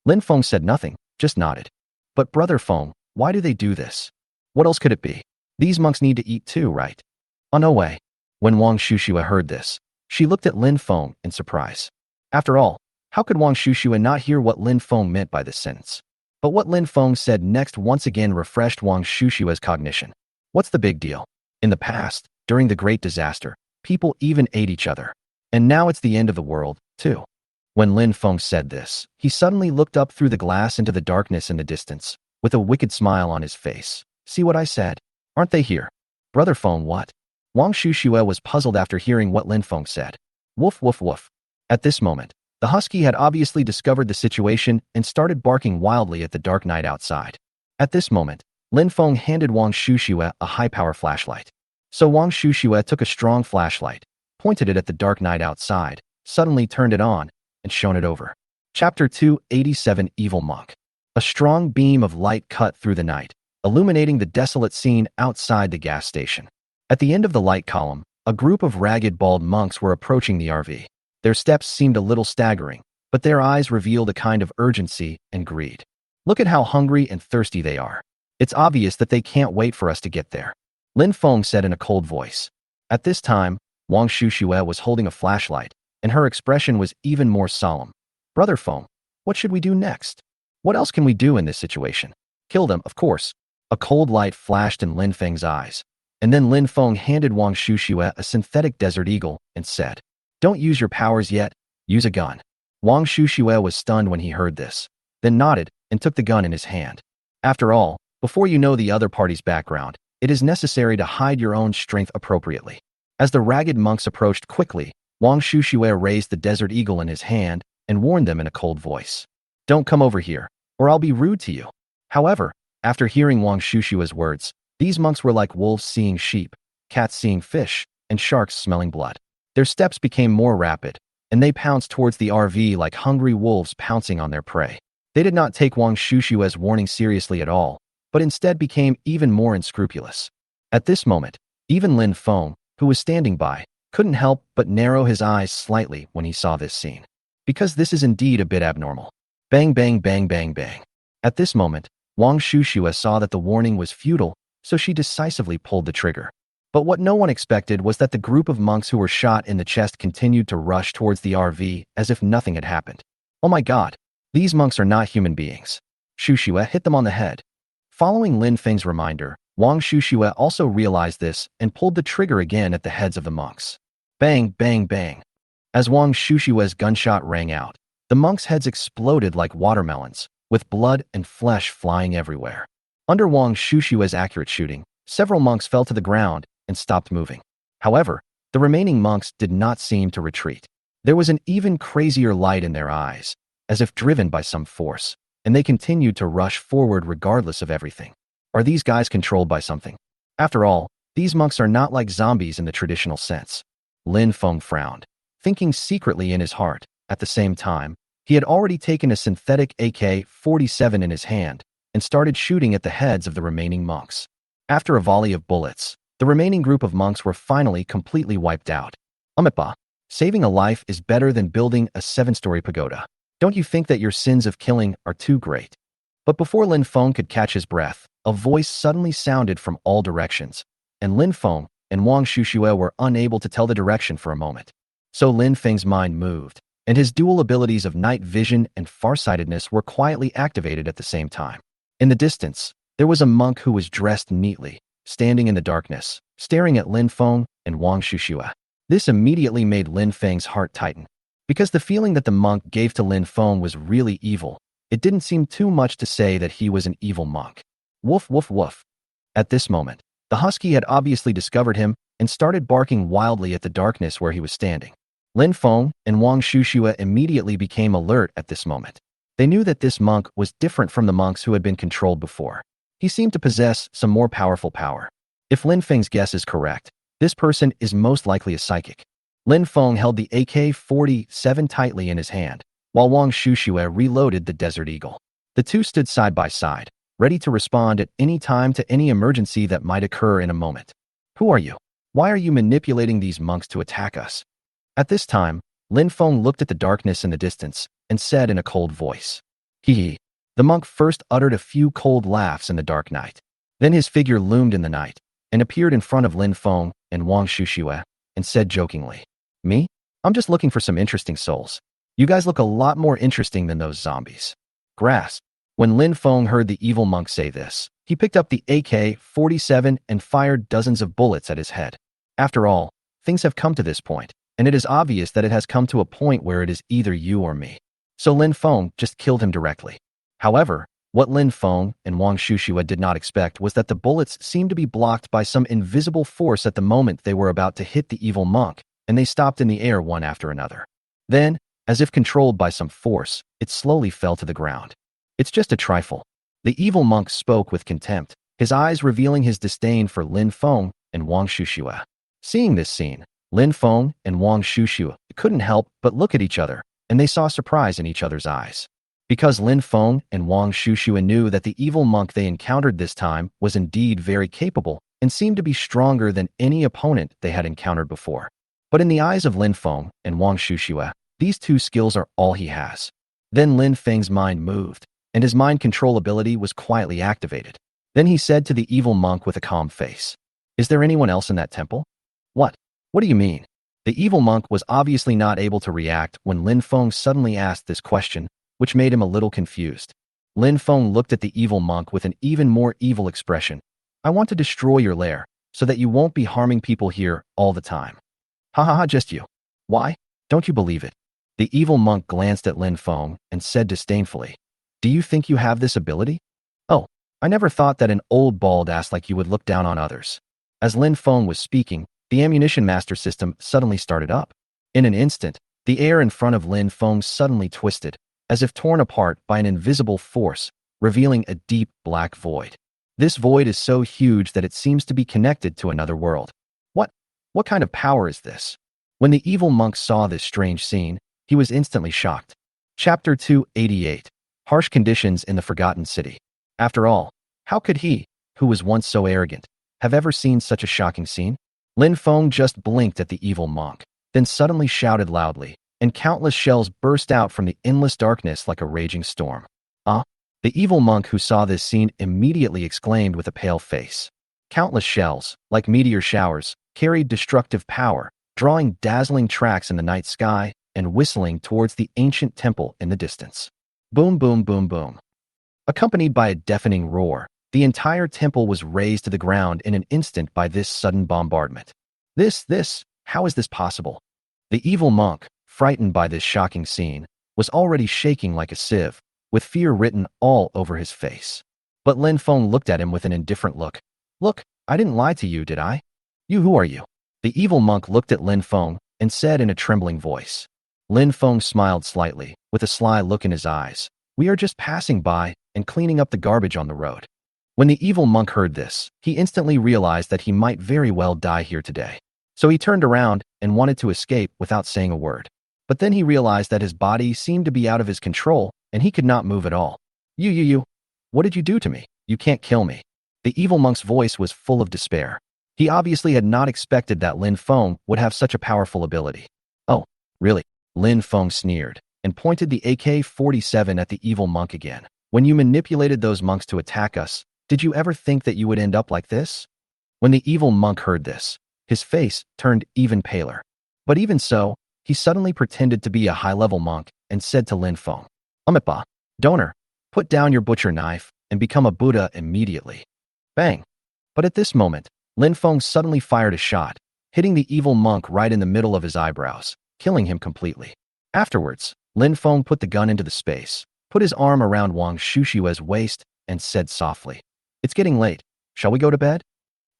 Lin Feng said nothing, just nodded. But Brother Feng, why do they do this? What else could it be? These monks need to eat too, right? Oh, no way. When Wang Shushue heard this, she looked at Lin Feng in surprise. After all, how could Wang Shushue not hear what Lin Feng meant by this sentence? But what Lin Feng said next once again refreshed Wang Shushue's cognition. What's the big deal? In the past, during the Great Disaster, people even ate each other. And now it's the end of the world, too. When Lin Feng said this, he suddenly looked up through the glass into the darkness in the distance, with a wicked smile on his face. See what I said? Aren't they here? Brother Feng, what? Wang Shushue was puzzled after hearing what Lin Feng said. Woof woof woof. At this moment, the husky had obviously discovered the situation and started barking wildly at the dark night outside. At this moment, Lin Feng handed Wang Shushue a high-power flashlight. So Wang Shushue took a strong flashlight, pointed it at the dark night outside, suddenly turned it on, and shone it over. Chapter 287 Evil Monk. A strong beam of light cut through the night, illuminating the desolate scene outside the gas station. At the end of the light column, a group of ragged bald monks were approaching the RV. Their steps seemed a little staggering, but their eyes revealed a kind of urgency and greed. Look at how hungry and thirsty they are. It's obvious that they can't wait for us to get there. Lin Feng said in a cold voice. At this time, Wang Shushue was holding a flashlight, and her expression was even more solemn. Brother Feng, what should we do next? What else can we do in this situation? Kill them, of course. A cold light flashed in Lin Feng's eyes, and then Lin Feng handed Wang Shushue a synthetic desert eagle and said, Don't use your powers yet, use a gun. Wang Shushue was stunned when he heard this, then nodded and took the gun in his hand. After all, before you know the other party's background, it is necessary to hide your own strength appropriately. As the ragged monks approached quickly, Wang Shushue raised the desert eagle in his hand and warned them in a cold voice. Don't come over here, or I'll be rude to you. However, after hearing Wang Shushue's words, these monks were like wolves seeing sheep, cats seeing fish, and sharks smelling blood. Their steps became more rapid, and they pounced towards the RV like hungry wolves pouncing on their prey. They did not take Wang Shushue's warning seriously at all, but instead became even more unscrupulous. At this moment, even Lin Feng, who was standing by, couldn't help but narrow his eyes slightly when he saw this scene. Because this is indeed a bit abnormal. Bang bang bang bang bang. At this moment, Wang Shushua saw that the warning was futile, so she decisively pulled the trigger. But what no one expected was that the group of monks who were shot in the chest continued to rush towards the RV as if nothing had happened. Oh my god, these monks are not human beings. Shushua hit them on the head. Following Lin Feng's reminder, Wang Shushua also realized this and pulled the trigger again at the heads of the monks. Bang, bang, bang. As Wang Shushua's gunshot rang out, the monks' heads exploded like watermelons, with blood and flesh flying everywhere. Under Wang Shushua's accurate shooting, several monks fell to the ground and stopped moving. However, the remaining monks did not seem to retreat. There was an even crazier light in their eyes, as if driven by some force, and they continued to rush forward regardless of everything. Are these guys controlled by something? After all, these monks are not like zombies in the traditional sense. Lin Feng frowned, thinking secretly in his heart. At the same time, he had already taken a synthetic AK-47 in his hand and started shooting at the heads of the remaining monks. After a volley of bullets, the remaining group of monks were finally completely wiped out. Umipa, saving a life is better than building a 7-story pagoda. Don't you think that your sins of killing are too great? But before Lin Feng could catch his breath, a voice suddenly sounded from all directions, and Lin Feng and Wang Shushua were unable to tell the direction for a moment. So Lin Feng's mind moved, and his dual abilities of night vision and farsightedness were quietly activated at the same time. In the distance, there was a monk who was dressed neatly, standing in the darkness, staring at Lin Feng and Wang Shushua. This immediately made Lin Feng's heart tighten. Because the feeling that the monk gave to Lin Feng was really evil, it didn't seem too much to say that he was an evil monk. Woof woof woof. At this moment, the husky had obviously discovered him and started barking wildly at the darkness where he was standing. Lin Feng and Wang Shushua immediately became alert at this moment. They knew that this monk was different from the monks who had been controlled before. He seemed to possess some more powerful power. If Lin Feng's guess is correct, this person is most likely a psychic. Lin Feng held the AK-47 tightly in his hand, while Wang Shushua reloaded the Desert Eagle. The two stood side by side, ready to respond at any time to any emergency that might occur in a moment. Who are you? Why are you manipulating these monks to attack us? At this time, Lin Feng looked at the darkness in the distance and said in a cold voice, "Hee hee." The monk first uttered a few cold laughs in the dark night. Then his figure loomed in the night and appeared in front of Lin Feng and Wang Shushua and said jokingly, "Me? I'm just looking for some interesting souls. You guys look a lot more interesting than those zombies." Grasp. When Lin Feng heard the evil monk say this, he picked up the AK-47 and fired dozens of bullets at his head. After all, things have come to this point, and it is obvious that it has come to a point where it is either you or me. So Lin Feng just killed him directly. However, what Lin Feng and Wang Shushua did not expect was that the bullets seemed to be blocked by some invisible force at the moment they were about to hit the evil monk, and they stopped in the air one after another. Then, as if controlled by some force, it slowly fell to the ground. It's just a trifle. The evil monk spoke with contempt, his eyes revealing his disdain for Lin Feng and Wang Shushua. Seeing this scene, Lin Feng and Wang Shushua couldn't help but look at each other, and they saw surprise in each other's eyes. Because Lin Feng and Wang Shushua knew that the evil monk they encountered this time was indeed very capable and seemed to be stronger than any opponent they had encountered before. But in the eyes of Lin Feng and Wang Shushua, these two skills are all he has. Then Lin Feng's mind moved, and his mind control ability was quietly activated. Then he said to the evil monk with a calm face, "Is there anyone else in that temple?" "What? What do you mean?" The evil monk was obviously not able to react when Lin Feng suddenly asked this question, which made him a little confused. Lin Feng looked at the evil monk with an even more evil expression. "I want to destroy your lair, so that you won't be harming people here all the time." "Ha ha ha, just you. Why? Don't you believe it?" The evil monk glanced at Lin Feng and said disdainfully, "Do you think you have this ability? Oh, I never thought that an old bald ass like you would look down on others." As Lin Feng was speaking, the ammunition master system suddenly started up. In an instant, the air in front of Lin Feng suddenly twisted, as if torn apart by an invisible force, revealing a deep black void. This void is so huge that it seems to be connected to another world. What kind of power is this? When the evil monk saw this strange scene, he was instantly shocked. Chapter 288. Harsh Conditions in the Forgotten City. After all, How could he, who was once so arrogant, have ever seen such a shocking scene? Lin Feng just blinked at the evil monk, then suddenly shouted loudly, and countless shells burst out from the endless darkness like a raging storm. Ah! The evil monk who saw this scene immediately exclaimed with a pale face. Countless shells, like meteor showers, carried destructive power, drawing dazzling tracks in the night sky and whistling towards the ancient temple in the distance. Boom, boom, boom, boom. Accompanied by a deafening roar, the entire temple was razed to the ground in an instant by this sudden bombardment. How is this possible? The evil monk, frightened by this shocking scene, was already shaking like a sieve, with fear written all over his face. But Lin Feng looked at him with an indifferent look. Look, I didn't lie to you, did I? Who are you? The evil monk looked at Lin Feng and said in a trembling voice. Lin Feng smiled slightly, with a sly look in his eyes. We are just passing by and cleaning up the garbage on the road. When the evil monk heard this, he instantly realized that he might very well die here today. So he turned around and wanted to escape without saying a word. But then he realized that his body seemed to be out of his control and he could not move at all. You. What did you do to me? You can't kill me. The evil monk's voice was full of despair. He obviously had not expected that Lin Feng would have such a powerful ability. Oh, really? Lin Feng sneered and pointed the AK-47 at the evil monk again. When you manipulated those monks to attack us, did you ever think that you would end up like this? When the evil monk heard this, his face turned even paler. But even so, he suddenly pretended to be a high-level monk and said to Lin Feng, Amipa, donor, put down your butcher knife and become a Buddha immediately. Bang! But at this moment, Lin Feng suddenly fired a shot, hitting the evil monk right in the middle of his eyebrows, killing him completely. Afterwards, Lin Feng put the gun into the space, put his arm around Wang Shushua's waist, and said softly, It's getting late. Shall we go to bed?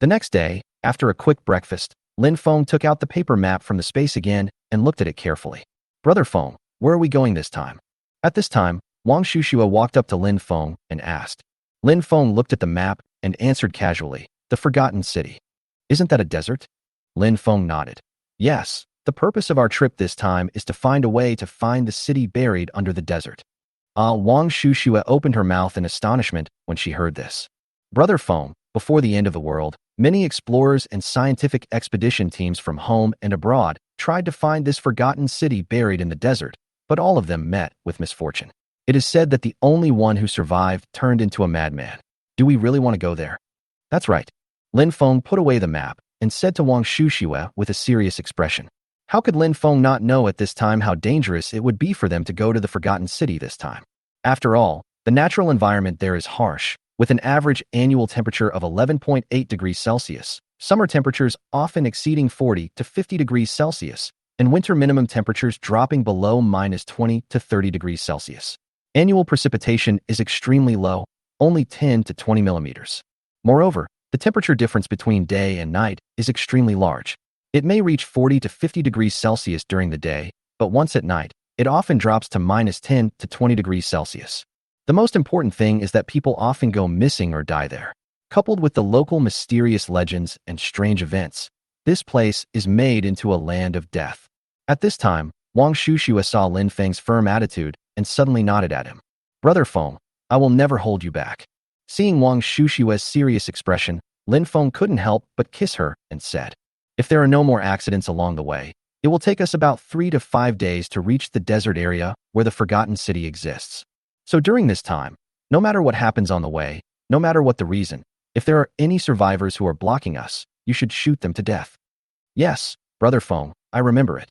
The next day, after a quick breakfast, Lin Feng took out the paper map from the space again and looked at it carefully. Brother Feng, where are we going this time? At this time, Wang Shushua walked up to Lin Feng and asked. Lin Feng looked at the map and answered casually, the Forgotten City. Isn't that a desert? Lin Feng nodded. Yes, the purpose of our trip this time is to find a way to find the city buried under the desert. Wang Shushua opened her mouth in astonishment when she heard this. Brother Feng, before the end of the world, many explorers and scientific expedition teams from home and abroad tried to find this forgotten city buried in the desert, but all of them met with misfortune. It is said that the only one who survived turned into a madman. Do we really want to go there? That's right. Lin Feng put away the map and said to Wang Shushua with a serious expression. How could Lin Feng not know at this time how dangerous it would be for them to go to the Forgotten City this time? After all, the natural environment there is harsh, with an average annual temperature of 11.8 degrees Celsius, summer temperatures often exceeding 40 to 50 degrees Celsius, and winter minimum temperatures dropping below -20 to 30 degrees Celsius. Annual precipitation is extremely low, only 10 to 20 millimeters. Moreover, the temperature difference between day and night is extremely large. It may reach 40 to 50 degrees Celsius during the day, but once at night, it often drops to -10 to 20 degrees Celsius. The most important thing is that people often go missing or die there. Coupled with the local mysterious legends and strange events, this place is made into a land of death. At this time, Wang Shushua saw Lin Feng's firm attitude and suddenly nodded at him. Brother Feng, I will never hold you back. Seeing Wang Shushua's serious expression, Lin Feng couldn't help but kiss her and said, If there are no more accidents along the way, it will take us about 3 to 5 days to reach the desert area where the Forgotten City exists. So during this time, no matter what happens on the way, no matter what the reason, if there are any survivors who are blocking us, you should shoot them to death. Yes, Brother Feng, I remember it.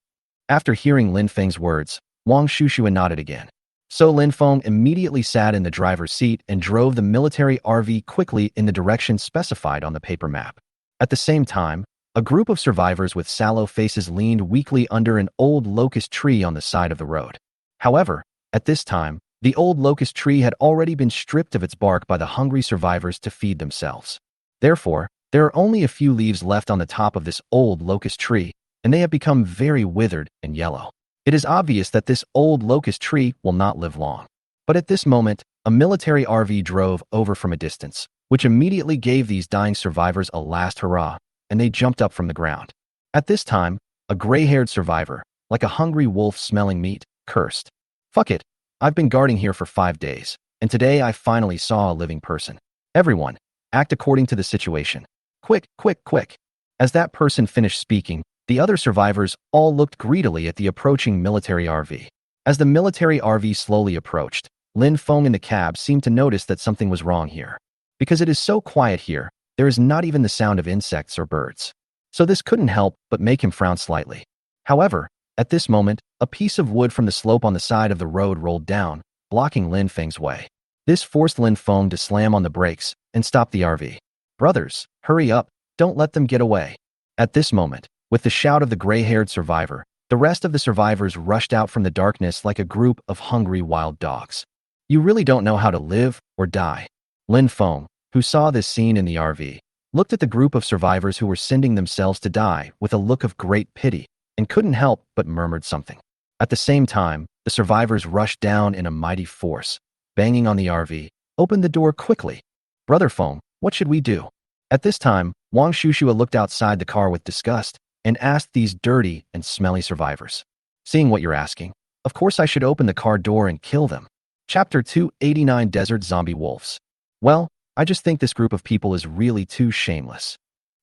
After hearing Lin Feng's words, Wang Shushua nodded again. So Lin Feng immediately sat in the driver's seat and drove the military RV quickly in the direction specified on the paper map. At the same time, a group of survivors with sallow faces leaned weakly under an old locust tree on the side of the road. However, at this time, the old locust tree had already been stripped of its bark by the hungry survivors to feed themselves. Therefore, there are only a few leaves left on the top of this old locust tree, and they have become very withered and yellow. It is obvious that this old locust tree will not live long. But at this moment, a military RV drove over from a distance, which immediately gave these dying survivors a last hurrah, and they jumped up from the ground. At this time, a gray-haired survivor, like a hungry wolf smelling meat, cursed. Fuck it, I've been guarding here for 5 days, and today I finally saw a living person. Everyone, act according to the situation. Quick, quick, quick. As that person finished speaking, the other survivors all looked greedily at the approaching military RV. As the military RV slowly approached, Lin Feng in the cab seemed to notice that something was wrong here. Because it is so quiet here, there is not even the sound of insects or birds. So this couldn't help but make him frown slightly. However, at this moment, a piece of wood from the slope on the side of the road rolled down, blocking Lin Feng's way. This forced Lin Feng to slam on the brakes and stop the RV. Brothers, hurry up, don't let them get away. At this moment, with the shout of the gray-haired survivor, the rest of the survivors rushed out from the darkness like a group of hungry wild dogs. You really don't know how to live or die. Lin Feng, who saw this scene in the RV, looked at the group of survivors who were sending themselves to die with a look of great pity and couldn't help but murmured something. At the same time, the survivors rushed down in a mighty force, banging on the RV. Open the door quickly. Brother Feng, what should we do? At this time, Wang Shushua looked outside the car with disgust and asked these dirty and smelly survivors. Seeing what you're asking, of course I should open the car door and kill them. Chapter 289 Desert Zombie Wolves. Well, I just think this group of people is really too shameless.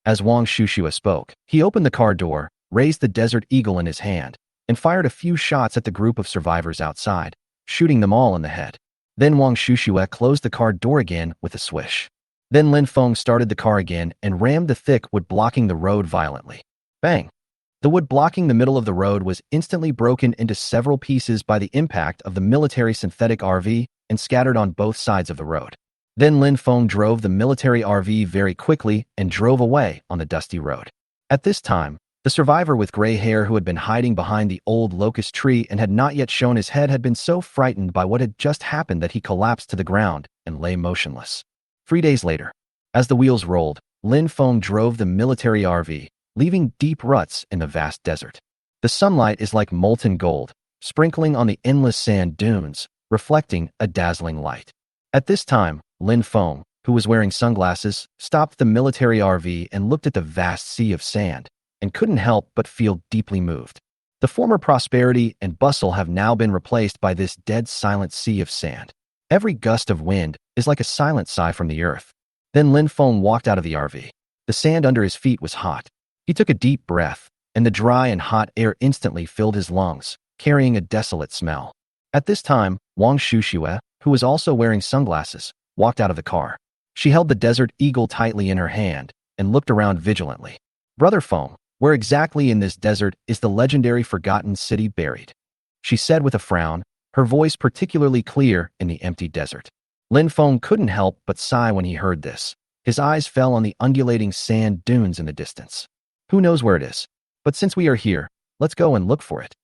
As Wang Shushua spoke, he opened the car door, raised the Desert Eagle in his hand, and fired a few shots at the group of survivors outside, shooting them all in the head. Then Wang Shushua closed the car door again with a swish. Then Lin Feng started the car again and rammed the thick wood blocking the road violently. Bang! The wood blocking the middle of the road was instantly broken into several pieces by the impact of the military synthetic RV and scattered on both sides of the road. Then Lin Feng drove the military RV very quickly and drove away on the dusty road. At this time, the survivor with gray hair who had been hiding behind the old locust tree and had not yet shown his head had been so frightened by what had just happened that he collapsed to the ground and lay motionless. 3 days later, as the wheels rolled, Lin Feng drove the military RV, leaving deep ruts in the vast desert. The sunlight is like molten gold, sprinkling on the endless sand dunes, reflecting a dazzling light. At this time, Lin Feng, who was wearing sunglasses, stopped the military RV and looked at the vast sea of sand, and couldn't help but feel deeply moved. The former prosperity and bustle have now been replaced by this dead silent sea of sand. Every gust of wind is like a silent sigh from the earth. Then Lin Feng walked out of the RV. The sand under his feet was hot. He took a deep breath, and the dry and hot air instantly filled his lungs, carrying a desolate smell. At this time, Wang Shushua, who was also wearing sunglasses, walked out of the car. She held the Desert Eagle tightly in her hand and looked around vigilantly. Brother Feng, where exactly in this desert is the legendary forgotten city buried? She said with a frown, her voice particularly clear in the empty desert. Lin Feng couldn't help but sigh when he heard this. His eyes fell on the undulating sand dunes in the distance. Who knows where it is? But since we are here, let's go and look for it.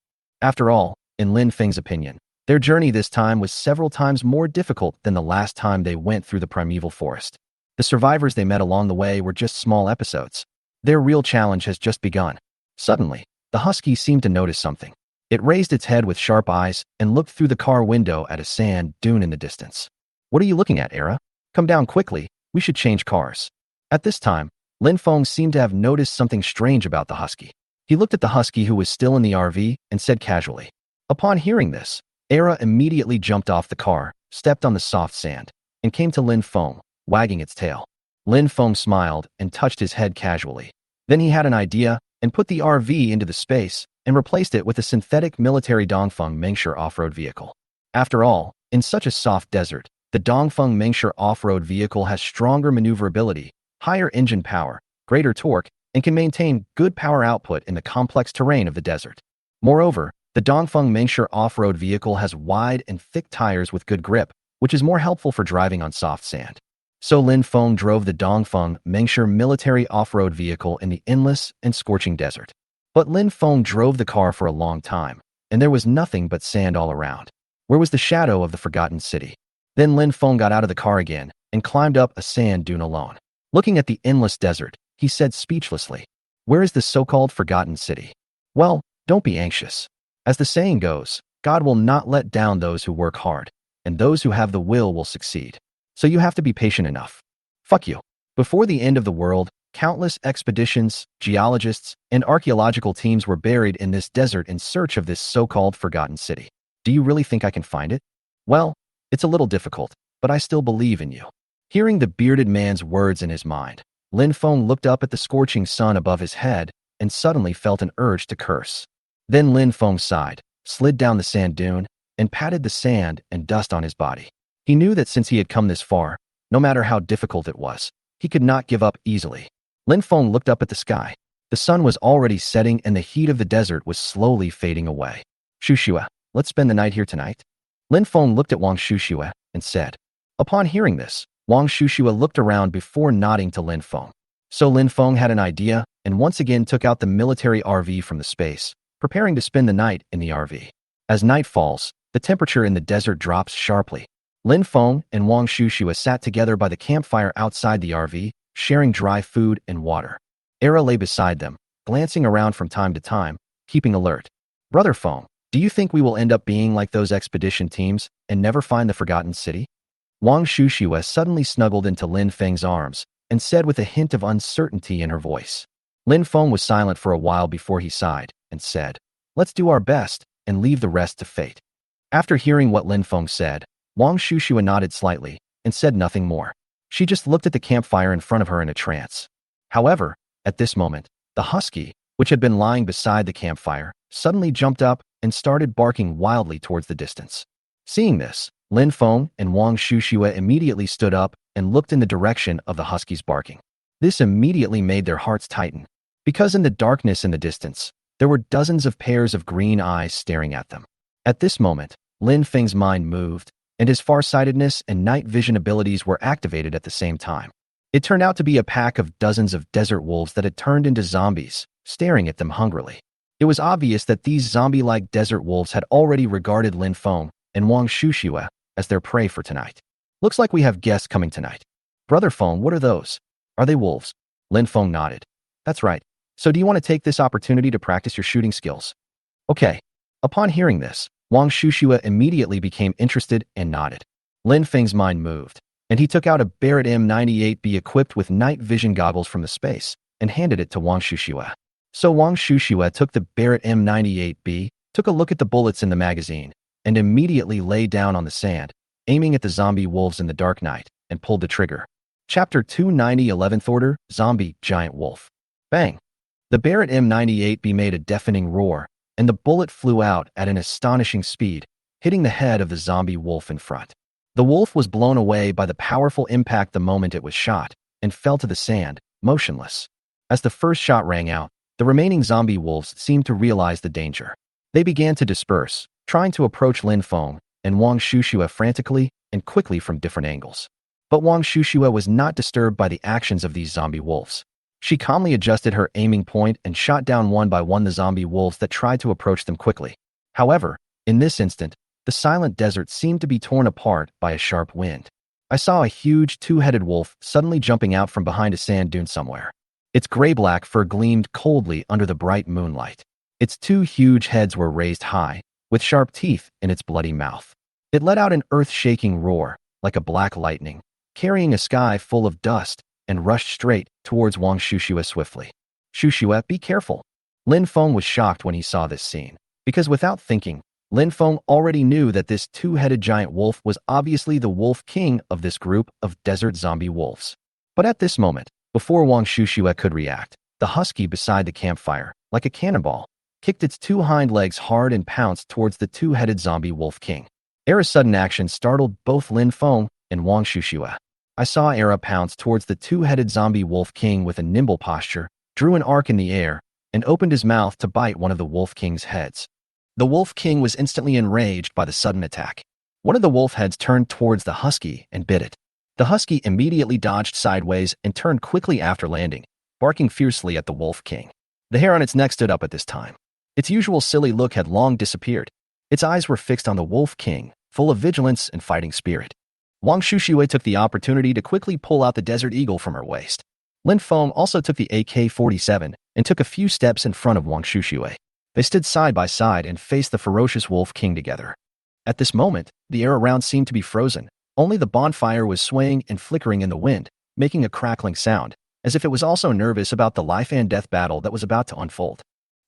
After all, in Lin Feng's opinion, their journey this time was several times more difficult than the last time they went through the primeval forest. The survivors they met along the way were just small episodes. Their real challenge has just begun. Suddenly, the husky seemed to notice something. It raised its head with sharp eyes and looked through the car window at a sand dune in the distance. What are you looking at, Era? Come down quickly, we should change cars. At this time, Lin Feng seemed to have noticed something strange about the husky. He looked at the husky who was still in the RV and said casually. Upon hearing this, Era immediately jumped off the car, stepped on the soft sand, and came to Lin Feng, wagging its tail. Lin Feng smiled and touched his head casually. Then he had an idea and put the RV into the space and replaced it with a synthetic military Dongfeng Mengshi off-road vehicle. After all, in such a soft desert, the Dongfeng Mengshi off-road vehicle has stronger maneuverability, higher engine power, greater torque, and can maintain good power output in the complex terrain of the desert. Moreover, the Dongfeng Mengshi off-road vehicle has wide and thick tires with good grip, which is more helpful for driving on soft sand. So Lin Feng drove the Dongfeng Mengshi military off-road vehicle in the endless and scorching desert. But Lin Feng drove the car for a long time, and there was nothing but sand all around. Where was the shadow of the forgotten city? Then Lin Feng got out of the car again and climbed up a sand dune alone. Looking at the endless desert, he said speechlessly, "Where is the so-called forgotten city?" Well, don't be anxious. As the saying goes, God will not let down those who work hard, and those who have the will succeed. So you have to be patient enough. Fuck you. Before the end of the world, countless expeditions, geologists, and archaeological teams were buried in this desert in search of this so-called forgotten city. Do you really think I can find it? Well, it's a little difficult, but I still believe in you. Hearing the bearded man's words in his mind, Lin Feng looked up at the scorching sun above his head and suddenly felt an urge to curse. Then Lin Feng sighed, slid down the sand dune, and patted the sand and dust on his body. He knew that since he had come this far, no matter how difficult it was, he could not give up easily. Lin Feng looked up at the sky. The sun was already setting and the heat of the desert was slowly fading away. Shushua, let's spend the night here tonight. Lin Feng looked at Wang Shushua and said. Upon hearing this, Wang Shushua looked around before nodding to Lin Feng. So Lin Feng had an idea and once again took out the military RV from the space, preparing to spend the night in the RV. As night falls, the temperature in the desert drops sharply. Lin Feng and Wang Shushua sat together by the campfire outside the RV, sharing dry food and water. Era lay beside them, glancing around from time to time, keeping alert. Brother Feng, do you think we will end up being like those expedition teams and never find the forgotten city? Wang Shushua suddenly snuggled into Lin Feng's arms and said with a hint of uncertainty in her voice. Lin Feng was silent for a while before he sighed and said, let's do our best and leave the rest to fate. After hearing what Lin Feng said, Wang Shushua nodded slightly and said nothing more. She just looked at the campfire in front of her in a trance. However, at this moment, the husky, which had been lying beside the campfire, suddenly jumped up and started barking wildly towards the distance. Seeing this, Lin Feng and Wang Shushua immediately stood up and looked in the direction of the husky's barking. This immediately made their hearts tighten, because in the darkness in the distance, there were dozens of pairs of green eyes staring at them. At this moment, Lin Feng's mind moved, and his farsightedness and night vision abilities were activated at the same time. It turned out to be a pack of dozens of desert wolves that had turned into zombies, staring at them hungrily. It was obvious that these zombie-like desert wolves had already regarded Lin Feng and Wang Shushua as their prey for tonight. Looks like we have guests coming tonight. Brother Feng, what are those? Are they wolves? Lin Feng nodded. That's right. So do you want to take this opportunity to practice your shooting skills? Okay. Upon hearing this, Wang Shushua immediately became interested and nodded. Lin Feng's mind moved, and he took out a Barrett M98B equipped with night vision goggles from the space and handed it to Wang Shushua. So Wang Shushua took the Barrett M98B, took a look at the bullets in the magazine, and immediately lay down on the sand, aiming at the zombie wolves in the dark night, and pulled the trigger. Chapter 290 11th Order, Zombie Giant Wolf. Bang! The Barrett M98B made a deafening roar, and the bullet flew out at an astonishing speed, hitting the head of the zombie wolf in front. The wolf was blown away by the powerful impact the moment it was shot, and fell to the sand, motionless. As the first shot rang out, the remaining zombie wolves seemed to realize the danger. They began to disperse, trying to approach Lin Feng and Wang Shushua frantically and quickly from different angles. But Wang Shushua was not disturbed by the actions of these zombie wolves. She calmly adjusted her aiming point and shot down one by one the zombie wolves that tried to approach them quickly. However, in this instant, the silent desert seemed to be torn apart by a sharp wind. I saw a huge two-headed wolf suddenly jumping out from behind a sand dune somewhere. Its gray-black fur gleamed coldly under the bright moonlight. Its two huge heads were raised high, with sharp teeth in its bloody mouth. It let out an earth-shaking roar, like a black lightning, carrying a sky full of dust, and rushed straight towards Wang Shushua swiftly. Shushua, be careful. Lin Feng was shocked when he saw this scene, because without thinking, Lin Feng already knew that this two-headed giant wolf was obviously the wolf king of this group of desert zombie wolves. But at this moment, before Wang Shushua could react, the husky beside the campfire, like a cannonball, kicked its two hind legs hard and pounced towards the two-headed zombie wolf king. Era's sudden action startled both Lin Feng and Wang Shushua. I saw Era pounce towards the two-headed zombie wolf king with a nimble posture, drew an arc in the air, and opened his mouth to bite one of the wolf king's heads. The wolf king was instantly enraged by the sudden attack. One of the wolf heads turned towards the husky and bit it. The husky immediately dodged sideways and turned quickly after landing, barking fiercely at the wolf king. The hair on its neck stood up at this time. Its usual silly look had long disappeared. Its eyes were fixed on the wolf king, full of vigilance and fighting spirit. Wang Shushua took the opportunity to quickly pull out the Desert Eagle from her waist. Lin Feng also took the AK-47 and took a few steps in front of Wang Shushua. They stood side by side and faced the ferocious wolf king together. At this moment, the air around seemed to be frozen. Only the bonfire was swaying and flickering in the wind, making a crackling sound, as if it was also nervous about the life and death battle that was about to unfold.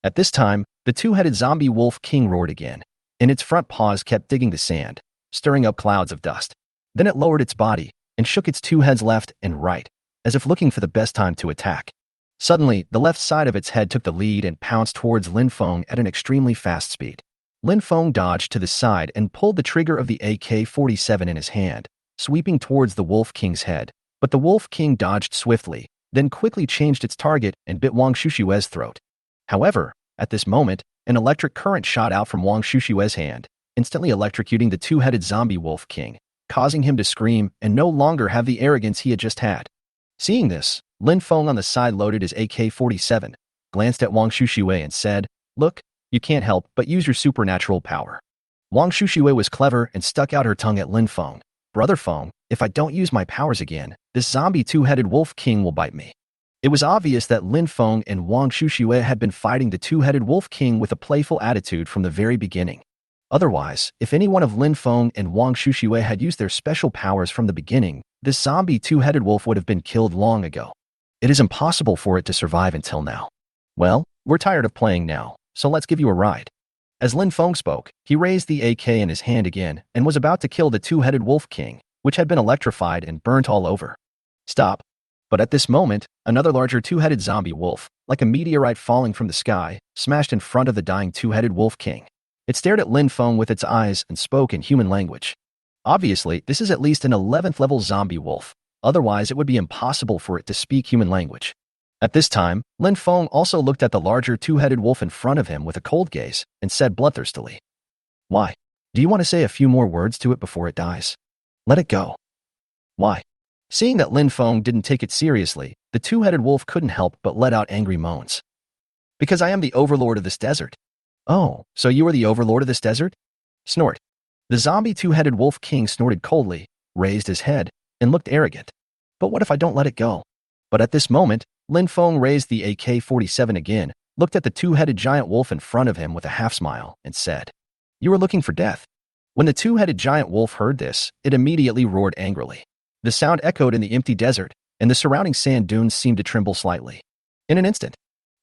At this time, the two-headed zombie wolf king roared again, and its front paws kept digging the sand, stirring up clouds of dust. Then it lowered its body and and shook its two heads left and right, as if looking for the best time to attack. Suddenly, the left side of its head took the lead and pounced towards Lin Feng at an extremely fast speed. Lin Feng dodged to the side and pulled the trigger of the AK-47 in his hand, sweeping towards the Wolf King's head. But the Wolf King dodged swiftly, then quickly changed its target and bit Wang Shushue's throat. However, at this moment, an electric current shot out from Wang Shushue's hand, instantly electrocuting the two-headed zombie Wolf King, causing him to scream and no longer have the arrogance he had just had. Seeing this, Lin Feng on the side loaded his AK-47, glanced at Wang Shushue and said, "Look, you can't help but use your supernatural power." Wang Shushue was clever and stuck out her tongue at Lin Feng. "Brother Feng, if I don't use my powers again, this zombie two-headed Wolf King will bite me." It was obvious that Lin Feng and Wang Shushue had been fighting the two-headed Wolf King with a playful attitude from the very beginning. Otherwise, if any one of Lin Feng and Wang Shushue had used their special powers from the beginning, this zombie two-headed wolf would have been killed long ago. It is impossible for it to survive until now. "Well, we're tired of playing now, so let's give you a ride." As Lin Feng spoke, he raised the AK in his hand again and was about to kill the two-headed Wolf King, which had been electrified and burnt all over. "Stop." But at this moment, another larger two-headed zombie wolf, like a meteorite falling from the sky, smashed in front of the dying two-headed Wolf King. It stared at Lin Feng with its eyes and spoke in human language. Obviously, this is at least an 11th level zombie wolf, otherwise it would be impossible for it to speak human language. At this time, Lin Feng also looked at the larger two-headed wolf in front of him with a cold gaze and said bloodthirstily, "Why? Do you want to say a few more words to it before it dies? Let it go." "Why?" Seeing that Lin Feng didn't take it seriously, the two-headed wolf couldn't help but let out angry moans. "Because I am the overlord of this desert." "Oh, so you are the overlord of this desert?" Snort. The zombie two-headed Wolf King snorted coldly, raised his head, and looked arrogant. "But what if I don't let it go?" But at this moment, Lin Feng raised the AK-47 again, looked at the two-headed giant wolf in front of him with a half-smile, and said, "You are looking for death." When the two-headed giant wolf heard this, it immediately roared angrily. The sound echoed in the empty desert, and the surrounding sand dunes seemed to tremble slightly. In an instant,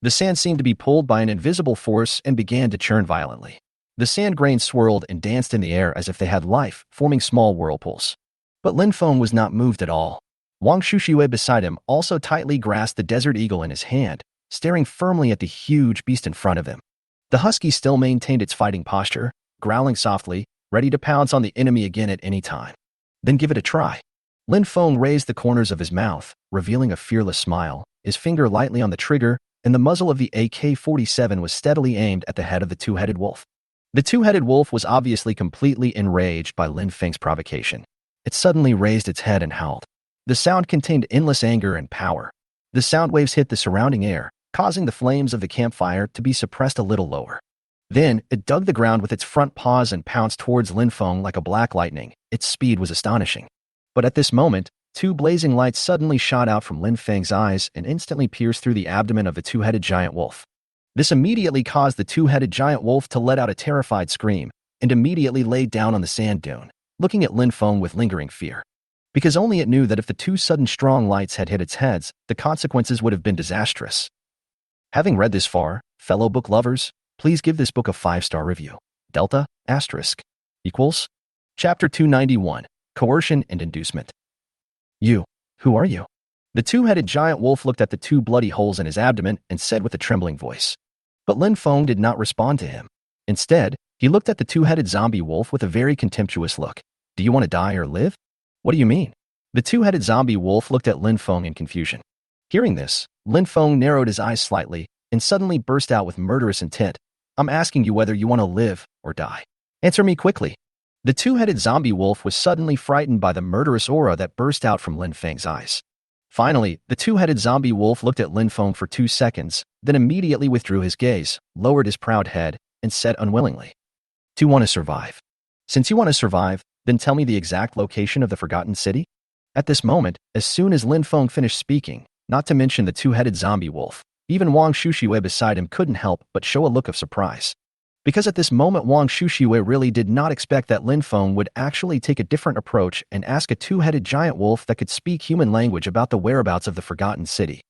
the sand seemed to be pulled by an invisible force and began to churn violently. The sand grains swirled and danced in the air as if they had life, forming small whirlpools. But Lin Feng was not moved at all. Wang Shushue beside him also tightly grasped the desert eagle in his hand, staring firmly at the huge beast in front of him. The husky still maintained its fighting posture, growling softly, ready to pounce on the enemy again at any time. "Then give it a try." Lin Feng raised the corners of his mouth, revealing a fearless smile, his finger lightly on the trigger, and the muzzle of the AK-47 was steadily aimed at the head of the two-headed wolf. The two-headed wolf was obviously completely enraged by Lin Feng's provocation. It suddenly raised its head and howled. The sound contained endless anger and power. The sound waves hit the surrounding air, causing the flames of the campfire to be suppressed a little lower. Then, it dug the ground with its front paws and pounced towards Lin Feng like a black lightning. Its speed was astonishing. But at this moment, two blazing lights suddenly shot out from Lin Feng's eyes and instantly pierced through the abdomen of the two-headed giant wolf. This immediately caused the two-headed giant wolf to let out a terrified scream and immediately laid down on the sand dune, looking at Lin Feng with lingering fear. Because only it knew that if the two sudden strong lights had hit its heads, the consequences would have been disastrous. Having read this far, fellow book lovers, please give this book a 5-star review. Delta, asterisk, equals. Chapter 291, Coercion and Inducement. "You, who are you?" The two-headed giant wolf looked at the two bloody holes in his abdomen and said with a trembling voice. But Lin Feng did not respond to him. Instead, he looked at the two-headed zombie wolf with a very contemptuous look. "Do you want to die or live?" "What do you mean?" The two-headed zombie wolf looked at Lin Feng in confusion. Hearing this, Lin Feng narrowed his eyes slightly and suddenly burst out with murderous intent. "I'm asking you whether you want to live or die. Answer me quickly." The two-headed zombie wolf was suddenly frightened by the murderous aura that burst out from Lin Feng's eyes. Finally, the two-headed zombie wolf looked at Lin Feng for 2 seconds, then immediately withdrew his gaze, lowered his proud head, and said unwillingly, "Do you want to survive? Since you want to survive, then tell me the exact location of the Forgotten City?" At this moment, as soon as Lin Feng finished speaking, not to mention the two-headed zombie wolf, even Wang Shushue beside him couldn't help but show a look of surprise. Because at this moment Wang Shushue really did not expect that Lin Feng would actually take a different approach and ask a two-headed giant wolf that could speak human language about the whereabouts of the Forgotten City.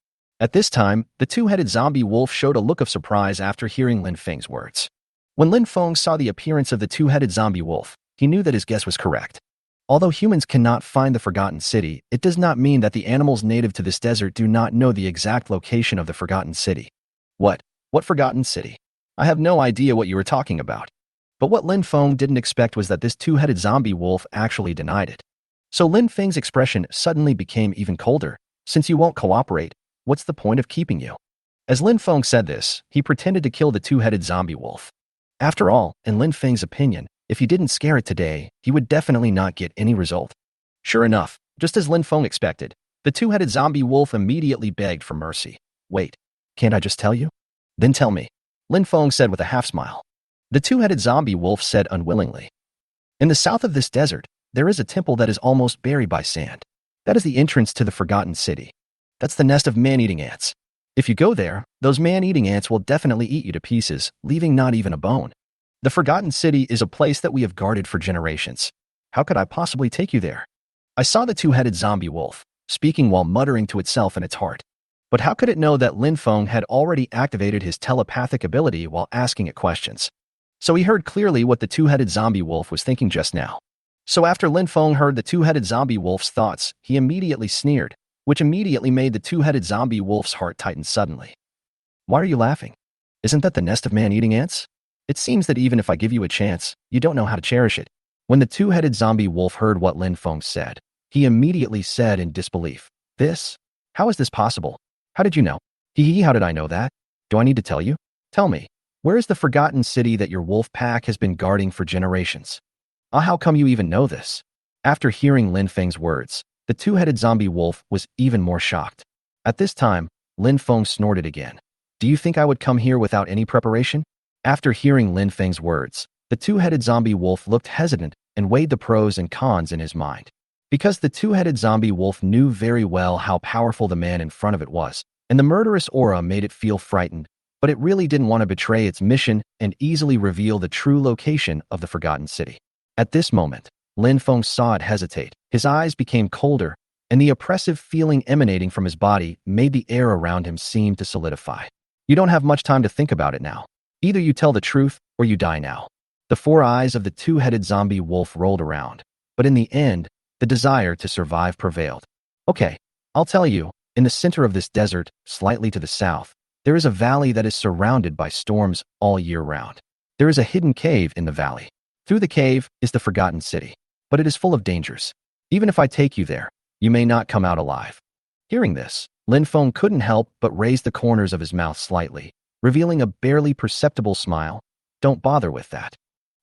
At this time, the two-headed zombie wolf showed a look of surprise after hearing Lin Feng's words. When Lin Feng saw the appearance of the two-headed zombie wolf, he knew that his guess was correct. Although humans cannot find the Forgotten City, it does not mean that the animals native to this desert do not know the exact location of the Forgotten City. What? What Forgotten City? I have no idea what you were talking about. But what Lin Feng didn't expect was that this two-headed zombie wolf actually denied it. So Lin Feng's expression suddenly became even colder. Since you won't cooperate, what's the point of keeping you? As Lin Feng said this, he pretended to kill the two-headed zombie wolf. After all, in Lin Feng's opinion, if he didn't scare it today, he would definitely not get any result. Sure enough, just as Lin Feng expected, the two-headed zombie wolf immediately begged for mercy. Wait, can't I just tell you? Then tell me, Lin Feng said with a half-smile. The two-headed zombie wolf said unwillingly. In the south of this desert, there is a temple that is almost buried by sand. That is the entrance to the Forgotten City. That's the nest of man-eating ants. If you go there, those man-eating ants will definitely eat you to pieces, leaving not even a bone. The Forgotten City is a place that we have guarded for generations. How could I possibly take you there? I saw the two-headed zombie wolf, speaking while muttering to itself in its heart. But how could it know that Lin Feng had already activated his telepathic ability while asking it questions? So he heard clearly what the two-headed zombie wolf was thinking just now. So after Lin Feng heard the two-headed zombie wolf's thoughts, he immediately sneered, which immediately made the two-headed zombie wolf's heart tighten suddenly. Why are you laughing? Isn't that the nest of man-eating ants? It seems that even if I give you a chance, you don't know how to cherish it. When the two-headed zombie wolf heard what Lin Feng said, he immediately said in disbelief, This? How is this possible? How did you know? How did I know that? Do I need to tell you? Tell me, where is the Forgotten City that your wolf pack has been guarding for generations? How come you even know this? After hearing Lin Feng's words, the two-headed zombie wolf was even more shocked. At this time, Lin Feng snorted again. Do you think I would come here without any preparation? After hearing Lin Feng's words, the two-headed zombie wolf looked hesitant and weighed the pros and cons in his mind. Because the two-headed zombie wolf knew very well how powerful the man in front of it was, and the murderous aura made it feel frightened, but it really didn't want to betray its mission and easily reveal the true location of the Forgotten City. At this moment, Lin Feng saw it hesitate. His eyes became colder, and the oppressive feeling emanating from his body made the air around him seem to solidify. You don't have much time to think about it now. Either you tell the truth or you die now. The four eyes of the two-headed zombie wolf rolled around, but in the end, the desire to survive prevailed. Okay, I'll tell you, in the center of this desert, slightly to the south, there is a valley that is surrounded by storms all year round. There is a hidden cave in the valley. Through the cave is the Forgotten City, but it is full of dangers. Even if I take you there, you may not come out alive. Hearing this, Lin Feng couldn't help but raise the corners of his mouth slightly, revealing a barely perceptible smile. Don't bother with that.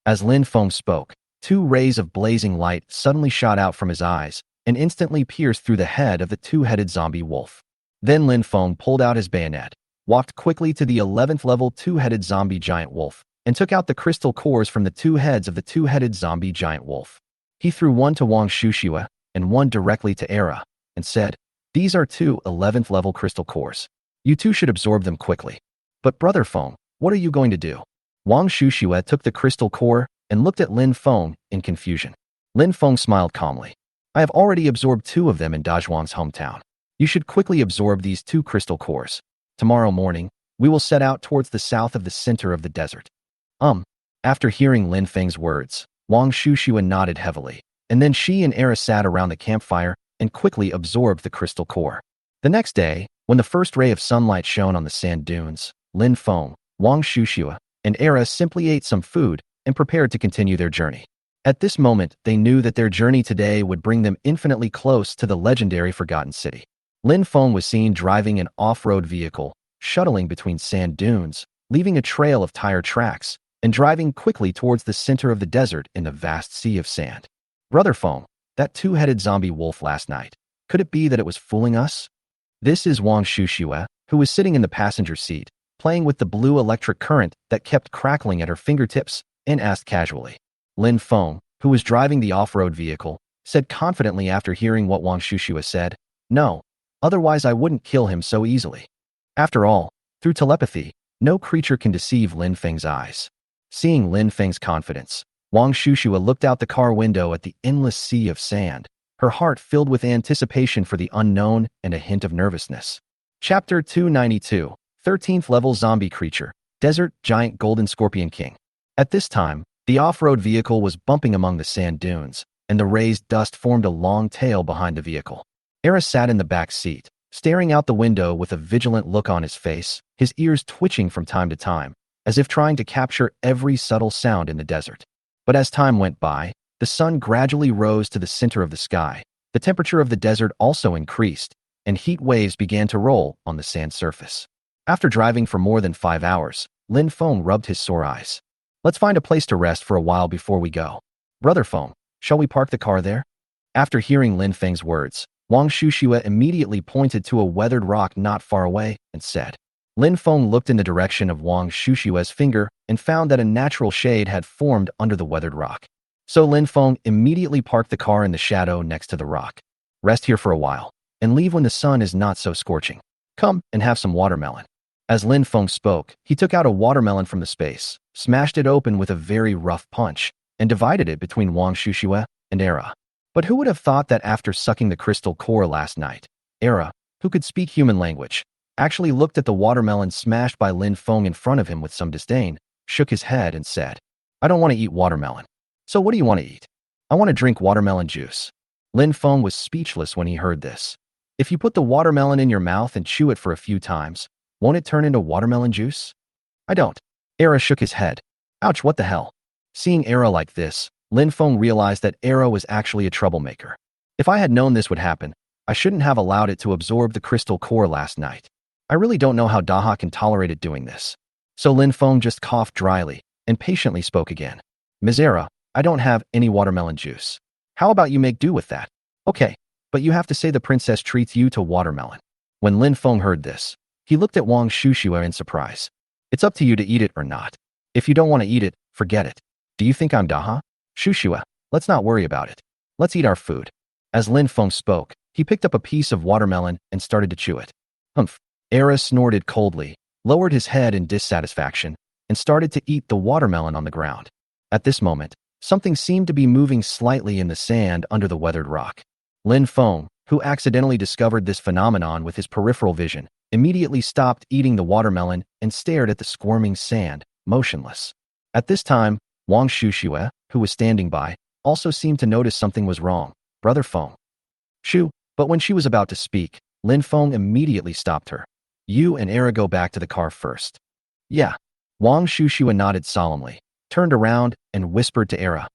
As Lin Feng spoke, two rays of blazing light suddenly shot out from his eyes and instantly pierced through the head of the two-headed zombie wolf. Then Lin Feng pulled out his bayonet, walked quickly to the 11th level two-headed zombie giant wolf, and took out the crystal cores from the two heads of the two-headed zombie giant wolf. He threw one to Wang Shushua and one directly to Era, and said, These are two 11th level crystal cores. You two should absorb them quickly. But Brother Feng, what are you going to do? Wang Shushua took the crystal core and looked at Lin Feng in confusion. Lin Feng smiled calmly. I have already absorbed two of them in Dazhuang's hometown. You should quickly absorb these two crystal cores. Tomorrow morning, we will set out towards the south of the center of the desert. After hearing Lin Feng's words, Wang Shushua nodded heavily, and then she and Era sat around the campfire and quickly absorbed the crystal core. The next day, when the first ray of sunlight shone on the sand dunes, Lin Feng, Wang Shushua, and Era simply ate some food and prepared to continue their journey. At this moment, they knew that their journey today would bring them infinitely close to the legendary Forgotten City. Lin Feng was seen driving an off-road vehicle, shuttling between sand dunes, leaving a trail of tire tracks, and driving quickly towards the center of the desert in the vast sea of sand. Brother Feng, that two-headed zombie wolf last night, could it be that it was fooling us? This is Wang Shushua, who was sitting in the passenger seat, playing with the blue electric current that kept crackling at her fingertips, and asked casually. Lin Feng, who was driving the off-road vehicle, said confidently after hearing what Wang Shushua said, No, otherwise I wouldn't kill him so easily. After all, through telepathy, no creature can deceive Lin Feng's eyes. Seeing Lin Feng's confidence, Wang Shushua looked out the car window at the endless sea of sand, her heart filled with anticipation for the unknown and a hint of nervousness. Chapter 292, 13th level zombie creature, Desert Giant Golden Scorpion King. At this time, the off-road vehicle was bumping among the sand dunes, and the raised dust formed a long tail behind the vehicle. Era sat in the back seat, staring out the window with a vigilant look on his face, his ears twitching from time to time, as if trying to capture every subtle sound in the desert. But as time went by, the sun gradually rose to the center of the sky. The temperature of the desert also increased, and heat waves began to roll on the sand surface. After driving for more than 5 hours, Lin Feng rubbed his sore eyes. Let's find a place to rest for a while before we go. Brother Feng, shall we park the car there? After hearing Lin Feng's words, Wang Shushua immediately pointed to a weathered rock not far away and said. Lin Feng looked in the direction of Wang Shushua's finger and found that a natural shade had formed under the weathered rock. So Lin Feng immediately parked the car in the shadow next to the rock. Rest here for a while, and leave when the sun is not so scorching. Come and have some watermelon. As Lin Feng spoke, he took out a watermelon from the space, smashed it open with a very rough punch, and divided it between Wang Shushua and Era. But who would have thought that after sucking the crystal core last night, Era, who could speak human language, actually looked at the watermelon smashed by Lin Feng in front of him with some disdain, shook his head and said, I don't want to eat watermelon. So what do you want to eat? I want to drink watermelon juice. Lin Feng was speechless when he heard this. If you put the watermelon in your mouth and chew it for a few times, won't it turn into watermelon juice? I don't. Era shook his head. Ouch, what the hell? Seeing Era like this, Lin Feng realized that Era was actually a troublemaker. If I had known this would happen, I shouldn't have allowed it to absorb the crystal core last night. I really don't know how Daha can tolerate it doing this. So Lin Feng just coughed dryly and patiently spoke again. Ms. Era, I don't have any watermelon juice. How about you make do with that? Okay, but you have to say the princess treats you to watermelon. When Lin Feng heard this, he looked at Wang Shushua in surprise. It's up to you to eat it or not. If you don't want to eat it, forget it. Do you think I'm Daha? Shushua, let's not worry about it. Let's eat our food. As Lin Feng spoke, he picked up a piece of watermelon and started to chew it. Humph. Era snorted coldly, lowered his head in dissatisfaction, and started to eat the watermelon on the ground. At this moment, something seemed to be moving slightly in the sand under the weathered rock. Lin Feng, who accidentally discovered this phenomenon with his peripheral vision, immediately stopped eating the watermelon and stared at the squirming sand, motionless. At this time, Wang Shushua, who was standing by, also seemed to notice something was wrong. Brother Feng. Shu, but when she was about to speak, Lin Feng immediately stopped her. You and Era go back to the car first. Yeah. Wang Shushua nodded solemnly, turned around, and whispered to Era.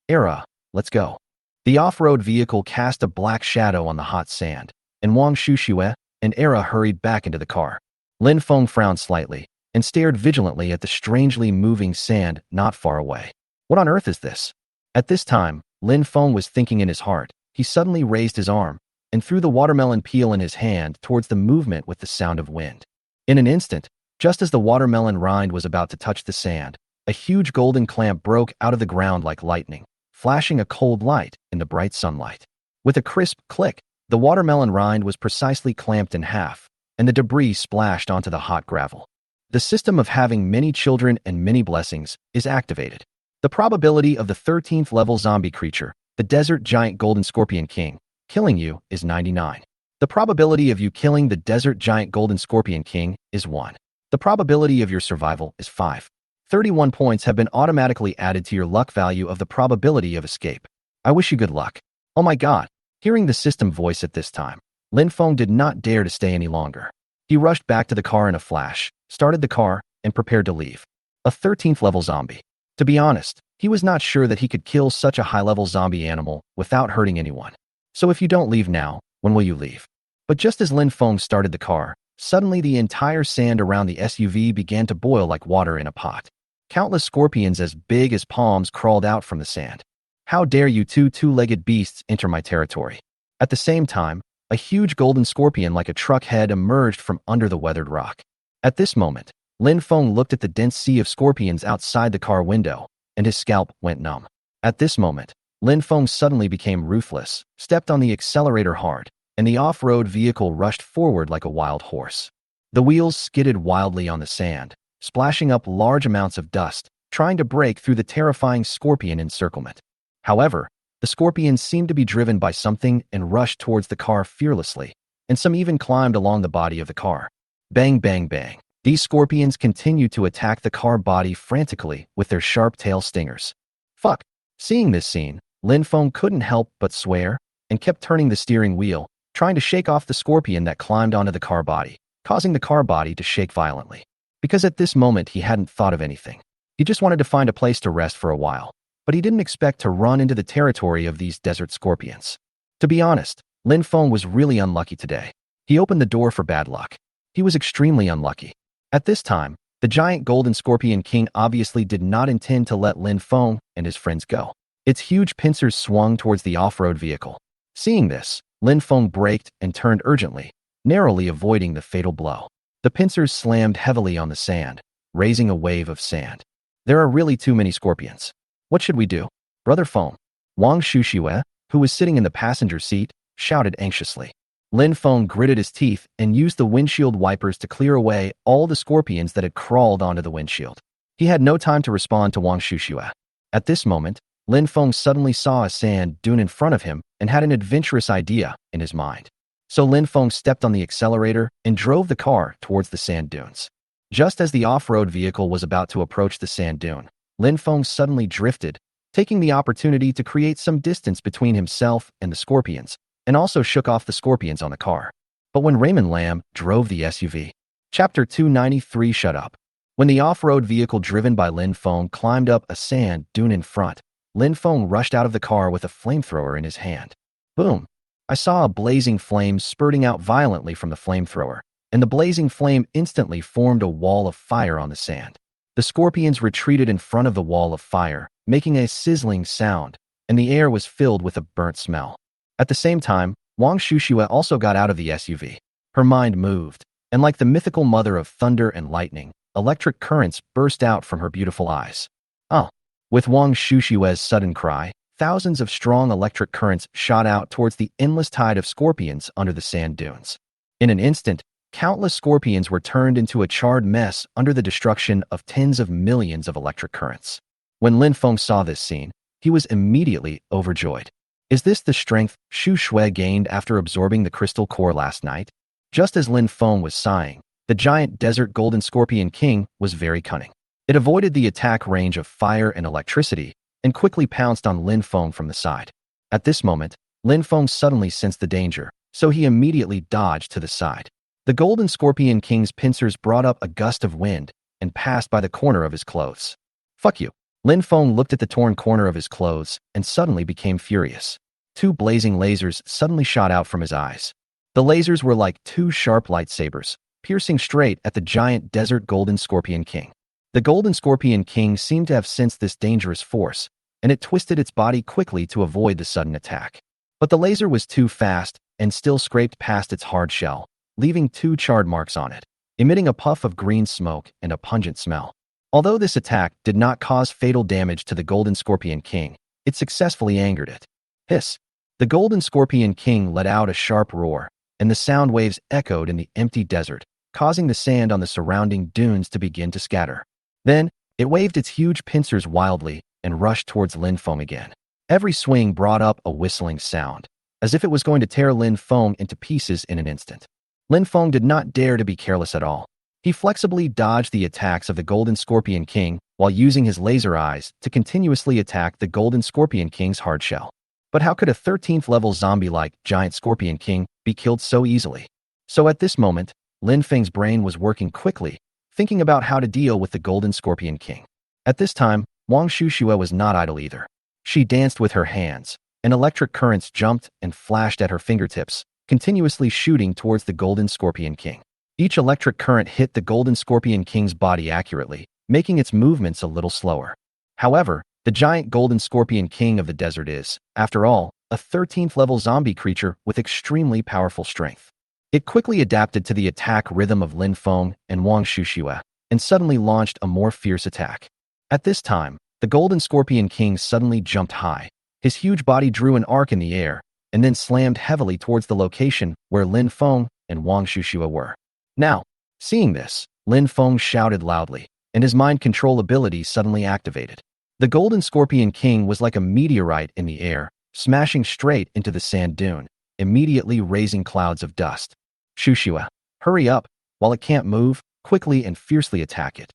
Era, let's go. The off-road vehicle cast a black shadow on the hot sand, and Wang Shushua and Era hurried back into the car. Lin Feng frowned slightly and stared vigilantly at the strangely moving sand not far away. What on earth is this? At this time, Lin Feng was thinking in his heart. He suddenly raised his arm and threw the watermelon peel in his hand towards the movement with the sound of wind. In an instant, just as the watermelon rind was about to touch the sand, a huge golden clamp broke out of the ground like lightning, flashing a cold light in the bright sunlight. With a crisp click, the watermelon rind was precisely clamped in half, and the debris splashed onto the hot gravel. The system of having many children and many blessings is activated. The probability of the 13th level zombie creature, the desert giant golden scorpion king, killing you is 99. The probability of you killing the desert giant golden scorpion king is 1. The probability of your survival is 5. 31 points have been automatically added to your luck value of the probability of escape. I wish you good luck. Oh my god. Hearing the system voice at this time, Lin Feng did not dare to stay any longer. He rushed back to the car in a flash, started the car, and prepared to leave. A 13th level zombie. To be honest, he was not sure that he could kill such a high-level zombie animal without hurting anyone. So if you don't leave now, when will you leave? But just as Lin Feng started the car, suddenly the entire sand around the SUV began to boil like water in a pot. Countless scorpions as big as palms crawled out from the sand. How dare you two-legged beasts enter my territory? At the same time, a huge golden scorpion like a truck head emerged from under the weathered rock. At this moment, Lin Feng looked at the dense sea of scorpions outside the car window, and his scalp went numb. At this moment, Lin Feng suddenly became ruthless, stepped on the accelerator hard, and the off-road vehicle rushed forward like a wild horse. The wheels skidded wildly on the sand, splashing up large amounts of dust, trying to break through the terrifying scorpion encirclement. However, the scorpions seemed to be driven by something and rushed towards the car fearlessly, and some even climbed along the body of the car. Bang, bang, bang. These scorpions continued to attack the car body frantically with their sharp tail stingers. Fuck. Seeing this scene, Lin Feng couldn't help but swear and kept turning the steering wheel, trying to shake off the scorpion that climbed onto the car body, causing the car body to shake violently. Because at this moment he hadn't thought of anything. He just wanted to find a place to rest for a while, but he didn't expect to run into the territory of these desert scorpions. To be honest, Lin Feng was really unlucky today. He opened the door for bad luck. He was extremely unlucky. At this time, the giant golden scorpion king obviously did not intend to let Lin Feng and his friends go. Its huge pincers swung towards the off-road vehicle. Seeing this, Lin Feng braked and turned urgently, narrowly avoiding the fatal blow. The pincers slammed heavily on the sand, raising a wave of sand. There are really too many scorpions. What should we do? Brother Feng. Wang Shushue, who was sitting in the passenger seat, shouted anxiously. Lin Feng gritted his teeth and used the windshield wipers to clear away all the scorpions that had crawled onto the windshield. He had no time to respond to Wang Shushue. At this moment, Lin Feng suddenly saw a sand dune in front of him and had an adventurous idea in his mind. So Lin Feng stepped on the accelerator and drove the car towards the sand dunes. Just as the off-road vehicle was about to approach the sand dune, Lin Feng suddenly drifted, taking the opportunity to create some distance between himself and the scorpions, and also shook off the scorpions on the car. But when Raymond Lam drove the SUV, Chapter 293 Shut Up. When the off-road vehicle driven by Lin Feng climbed up a sand dune in front, Lin Feng rushed out of the car with a flamethrower in his hand. Boom! I saw a blazing flame spurting out violently from the flamethrower, and the blazing flame instantly formed a wall of fire on the sand. The scorpions retreated in front of the wall of fire, making a sizzling sound, and the air was filled with a burnt smell. At the same time, Wang Shushue also got out of the SUV. Her mind moved, and like the mythical mother of thunder and lightning, electric currents burst out from her beautiful eyes. Oh! With Wang Shushue's sudden cry, thousands of strong electric currents shot out towards the endless tide of scorpions under the sand dunes. In an instant, countless scorpions were turned into a charred mess under the destruction of tens of millions of electric currents. When Lin Feng saw this scene, he was immediately overjoyed. Is this the strength Shu Shui gained after absorbing the crystal core last night? Just as Lin Feng was sighing, the giant desert golden scorpion king was very cunning. It avoided the attack range of fire and electricity and quickly pounced on Lin Feng from the side. At this moment, Lin Feng suddenly sensed the danger, so he immediately dodged to the side. The golden scorpion king's pincers brought up a gust of wind and passed by the corner of his clothes. Fuck you. Lin Feng looked at the torn corner of his clothes and suddenly became furious. Two blazing lasers suddenly shot out from his eyes. The lasers were like two sharp lightsabers, piercing straight at the giant desert golden scorpion king. The golden scorpion king seemed to have sensed this dangerous force, and it twisted its body quickly to avoid the sudden attack. But the laser was too fast and still scraped past its hard shell, leaving two charred marks on it, emitting a puff of green smoke and a pungent smell. Although this attack did not cause fatal damage to the golden scorpion king, it successfully angered it. Hiss! The golden scorpion king let out a sharp roar, and the sound waves echoed in the empty desert, causing the sand on the surrounding dunes to begin to scatter. Then, it waved its huge pincers wildly and rushed towards Lin Feng again. Every swing brought up a whistling sound, as if it was going to tear Lin Feng into pieces in an instant. Lin Feng did not dare to be careless at all. He flexibly dodged the attacks of the golden scorpion king while using his laser eyes to continuously attack the golden scorpion king's hard shell. But how could a 13th level zombie-like giant scorpion king be killed so easily? So at this moment, Lin Feng's brain was working quickly, thinking about how to deal with the golden scorpion king. At this time, Wang Shushue was not idle either. She danced with her hands, and electric currents jumped and flashed at her fingertips, continuously shooting towards the golden scorpion king. Each electric current hit the golden scorpion king's body accurately, making its movements a little slower. However, the giant golden scorpion king of the desert is, after all, a 13th level zombie creature with extremely powerful strength. It quickly adapted to the attack rhythm of Lin Feng and Wang Shushue, and suddenly launched a more fierce attack. At this time, the golden scorpion king suddenly jumped high. His huge body drew an arc in the air, and then slammed heavily towards the location where Lin Feng and Wang Shushue were. Now, seeing this, Lin Feng shouted loudly, and his mind control ability suddenly activated. The golden scorpion king was like a meteorite in the air, smashing straight into the sand dune, immediately raising clouds of dust. Shushue, hurry up, while it can't move, quickly and fiercely attack it.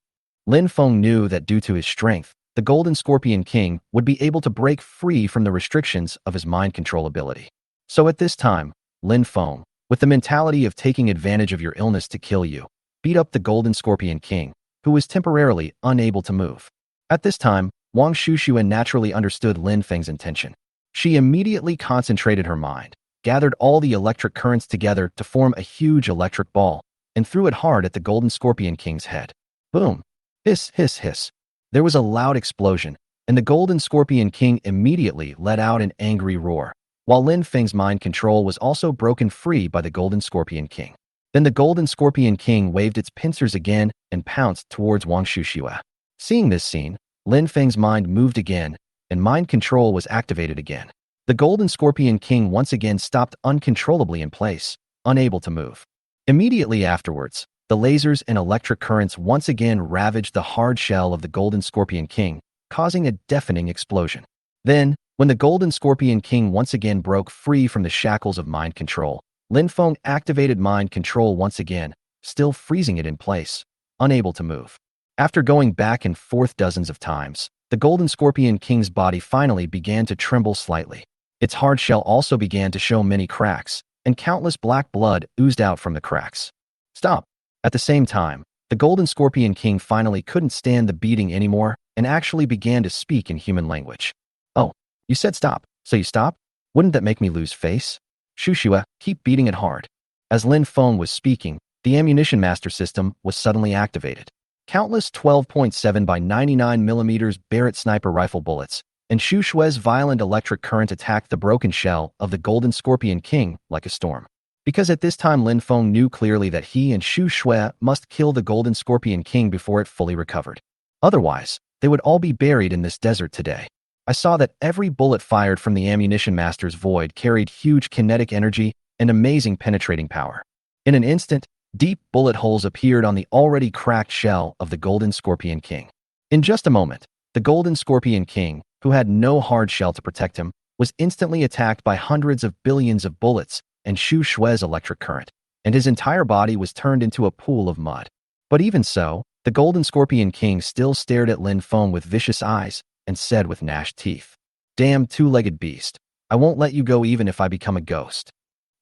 Lin Feng knew that due to his strength, the the Golden Scorpion King would be able to break free from the restrictions of his mind control ability. So at this time, Lin Feng, with the mentality of taking advantage of your illness to kill you, beat up the Golden Scorpion King, who was temporarily unable to move. At this time, Wang Shuxuan naturally understood Lin Feng's intention. She immediately concentrated her mind, gathered all the electric currents together to form a huge electric ball, and threw it hard at the Golden Scorpion King's head. Boom! Hiss, hiss, hiss. There was a loud explosion, and the Golden Scorpion King immediately let out an angry roar, while Lin Feng's mind control was also broken free by the Golden Scorpion King. Then the Golden Scorpion King waved its pincers again and pounced towards Wang Shuxue. Seeing this scene, Lin Feng's mind moved again, and mind control was activated again. The Golden Scorpion King once again stopped uncontrollably in place, unable to move. Immediately afterwards, the lasers and electric currents once again ravaged the hard shell of the Golden Scorpion King, causing a deafening explosion. Then, when the Golden Scorpion King once again broke free from the shackles of mind control, Lin Feng activated mind control once again, still freezing it in place, unable to move. After going back and forth dozens of times, the Golden Scorpion King's body finally began to tremble slightly. Its hard shell also began to show many cracks, and countless black blood oozed out from the cracks. Stop! At the same time, the Golden Scorpion King finally couldn't stand the beating anymore and actually began to speak in human language. Oh, you said stop, so you stop? Wouldn't that make me lose face? Shuxue, keep beating it hard. As Lin Feng was speaking, the ammunition master system was suddenly activated. Countless 12.7 by 99mm Barrett sniper rifle bullets and Shuxue's violent electric current attacked the broken shell of the Golden Scorpion King like a storm. Because at this time Lin Feng knew clearly that he and Shuxue must kill the Golden Scorpion King before it fully recovered. Otherwise, they would all be buried in this desert today. I saw that every bullet fired from the ammunition master's void carried huge kinetic energy and amazing penetrating power. In an instant, deep bullet holes appeared on the already cracked shell of the Golden Scorpion King. In just a moment, the Golden Scorpion King, who had no hard shell to protect him, was instantly attacked by hundreds of billions of bullets and Shuxue's electric current, and his entire body was turned into a pool of mud. But even so, the Golden Scorpion King still stared at Lin Feng with vicious eyes and said with gnashed teeth, "Damn two-legged beast, I won't let you go even if I become a ghost."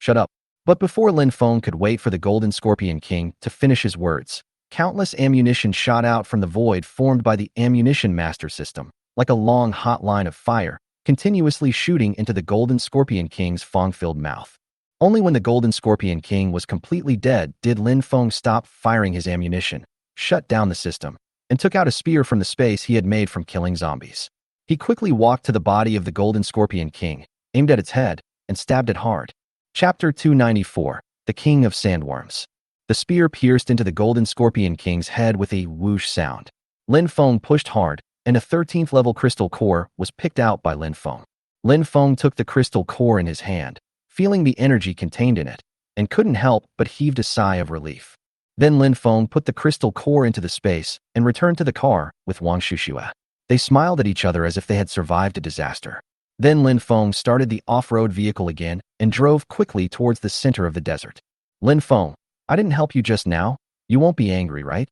Shut up. But before Lin Feng could wait for the Golden Scorpion King to finish his words, countless ammunition shot out from the void formed by the ammunition master system, like a long hot line of fire, continuously shooting into the Golden Scorpion King's fang-filled mouth. Only when the Golden Scorpion King was completely dead did Lin Feng stop firing his ammunition, shut down the system, and took out a spear from the space he had made from killing zombies. He quickly walked to the body of the Golden Scorpion King, aimed at its head, and stabbed it hard. Chapter 294, The King of Sandworms. The spear pierced into the Golden Scorpion King's head with a whoosh sound. Lin Feng pushed hard, and a 13th level crystal core was picked out by Lin Feng. Lin Feng took the crystal core in his hand, feeling the energy contained in it, and couldn't help but heaved a sigh of relief. Then Lin Feng put the crystal core into the space and returned to the car with Wang Shuxue. They smiled at each other as if they had survived a disaster. Then Lin Feng started the off-road vehicle again and drove quickly towards the center of the desert. "Lin Feng, I didn't help you just now. You won't be angry, right?"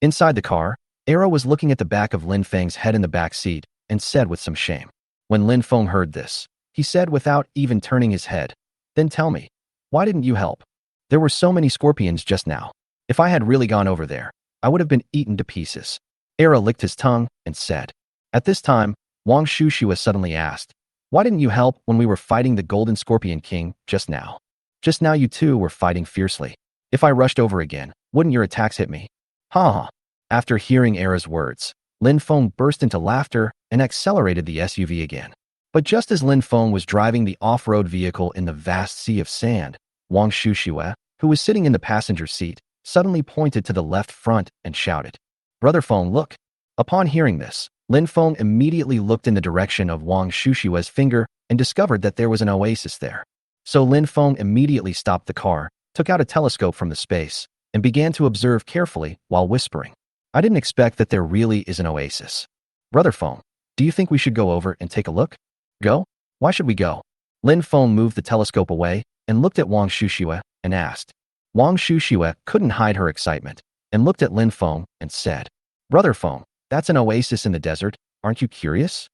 Inside the car, Era was looking at the back of Lin Feng's head in the back seat and said with some shame. When Lin Feng heard this, he said without even turning his head, "Then tell me, why didn't you help? There were so many scorpions just now. If I had really gone over there, I would have been eaten to pieces." Era licked his tongue and said. At this time, Wang Shuxue suddenly asked, "Why didn't you help when we were fighting the Golden Scorpion King just now? Just now you two were fighting fiercely. If I rushed over again, wouldn't your attacks hit me?" Ha ha. After hearing Era's words, Lin Feng burst into laughter and accelerated the SUV again. But just as Lin Feng was driving the off-road vehicle in the vast sea of sand, Wang Shuxue, who was sitting in the passenger seat, suddenly pointed to the left front and shouted, "Brother Feng, look." Upon hearing this, Lin Feng immediately looked in the direction of Wang Shushue's finger and discovered that there was an oasis there. So Lin Feng immediately stopped the car, took out a telescope from the space, and began to observe carefully while whispering, "I didn't expect that there really is an oasis. Brother Feng, do you think we should go over and take a look?" "Go? Why should we go?" Lin Feng moved the telescope away and looked at Wang Shuxue and asked. Wang Shuxue couldn't hide her excitement and looked at Lin Feng and said, "Brother Feng, that's an oasis in the desert. aren't you curious?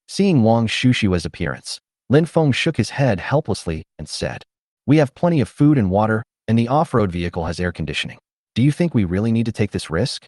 Seeing Wang Shushua's appearance, Lin Feng shook his head helplessly and said, "We have plenty of food and water, and the off-road vehicle has air conditioning. Do you think we really need to take this risk?"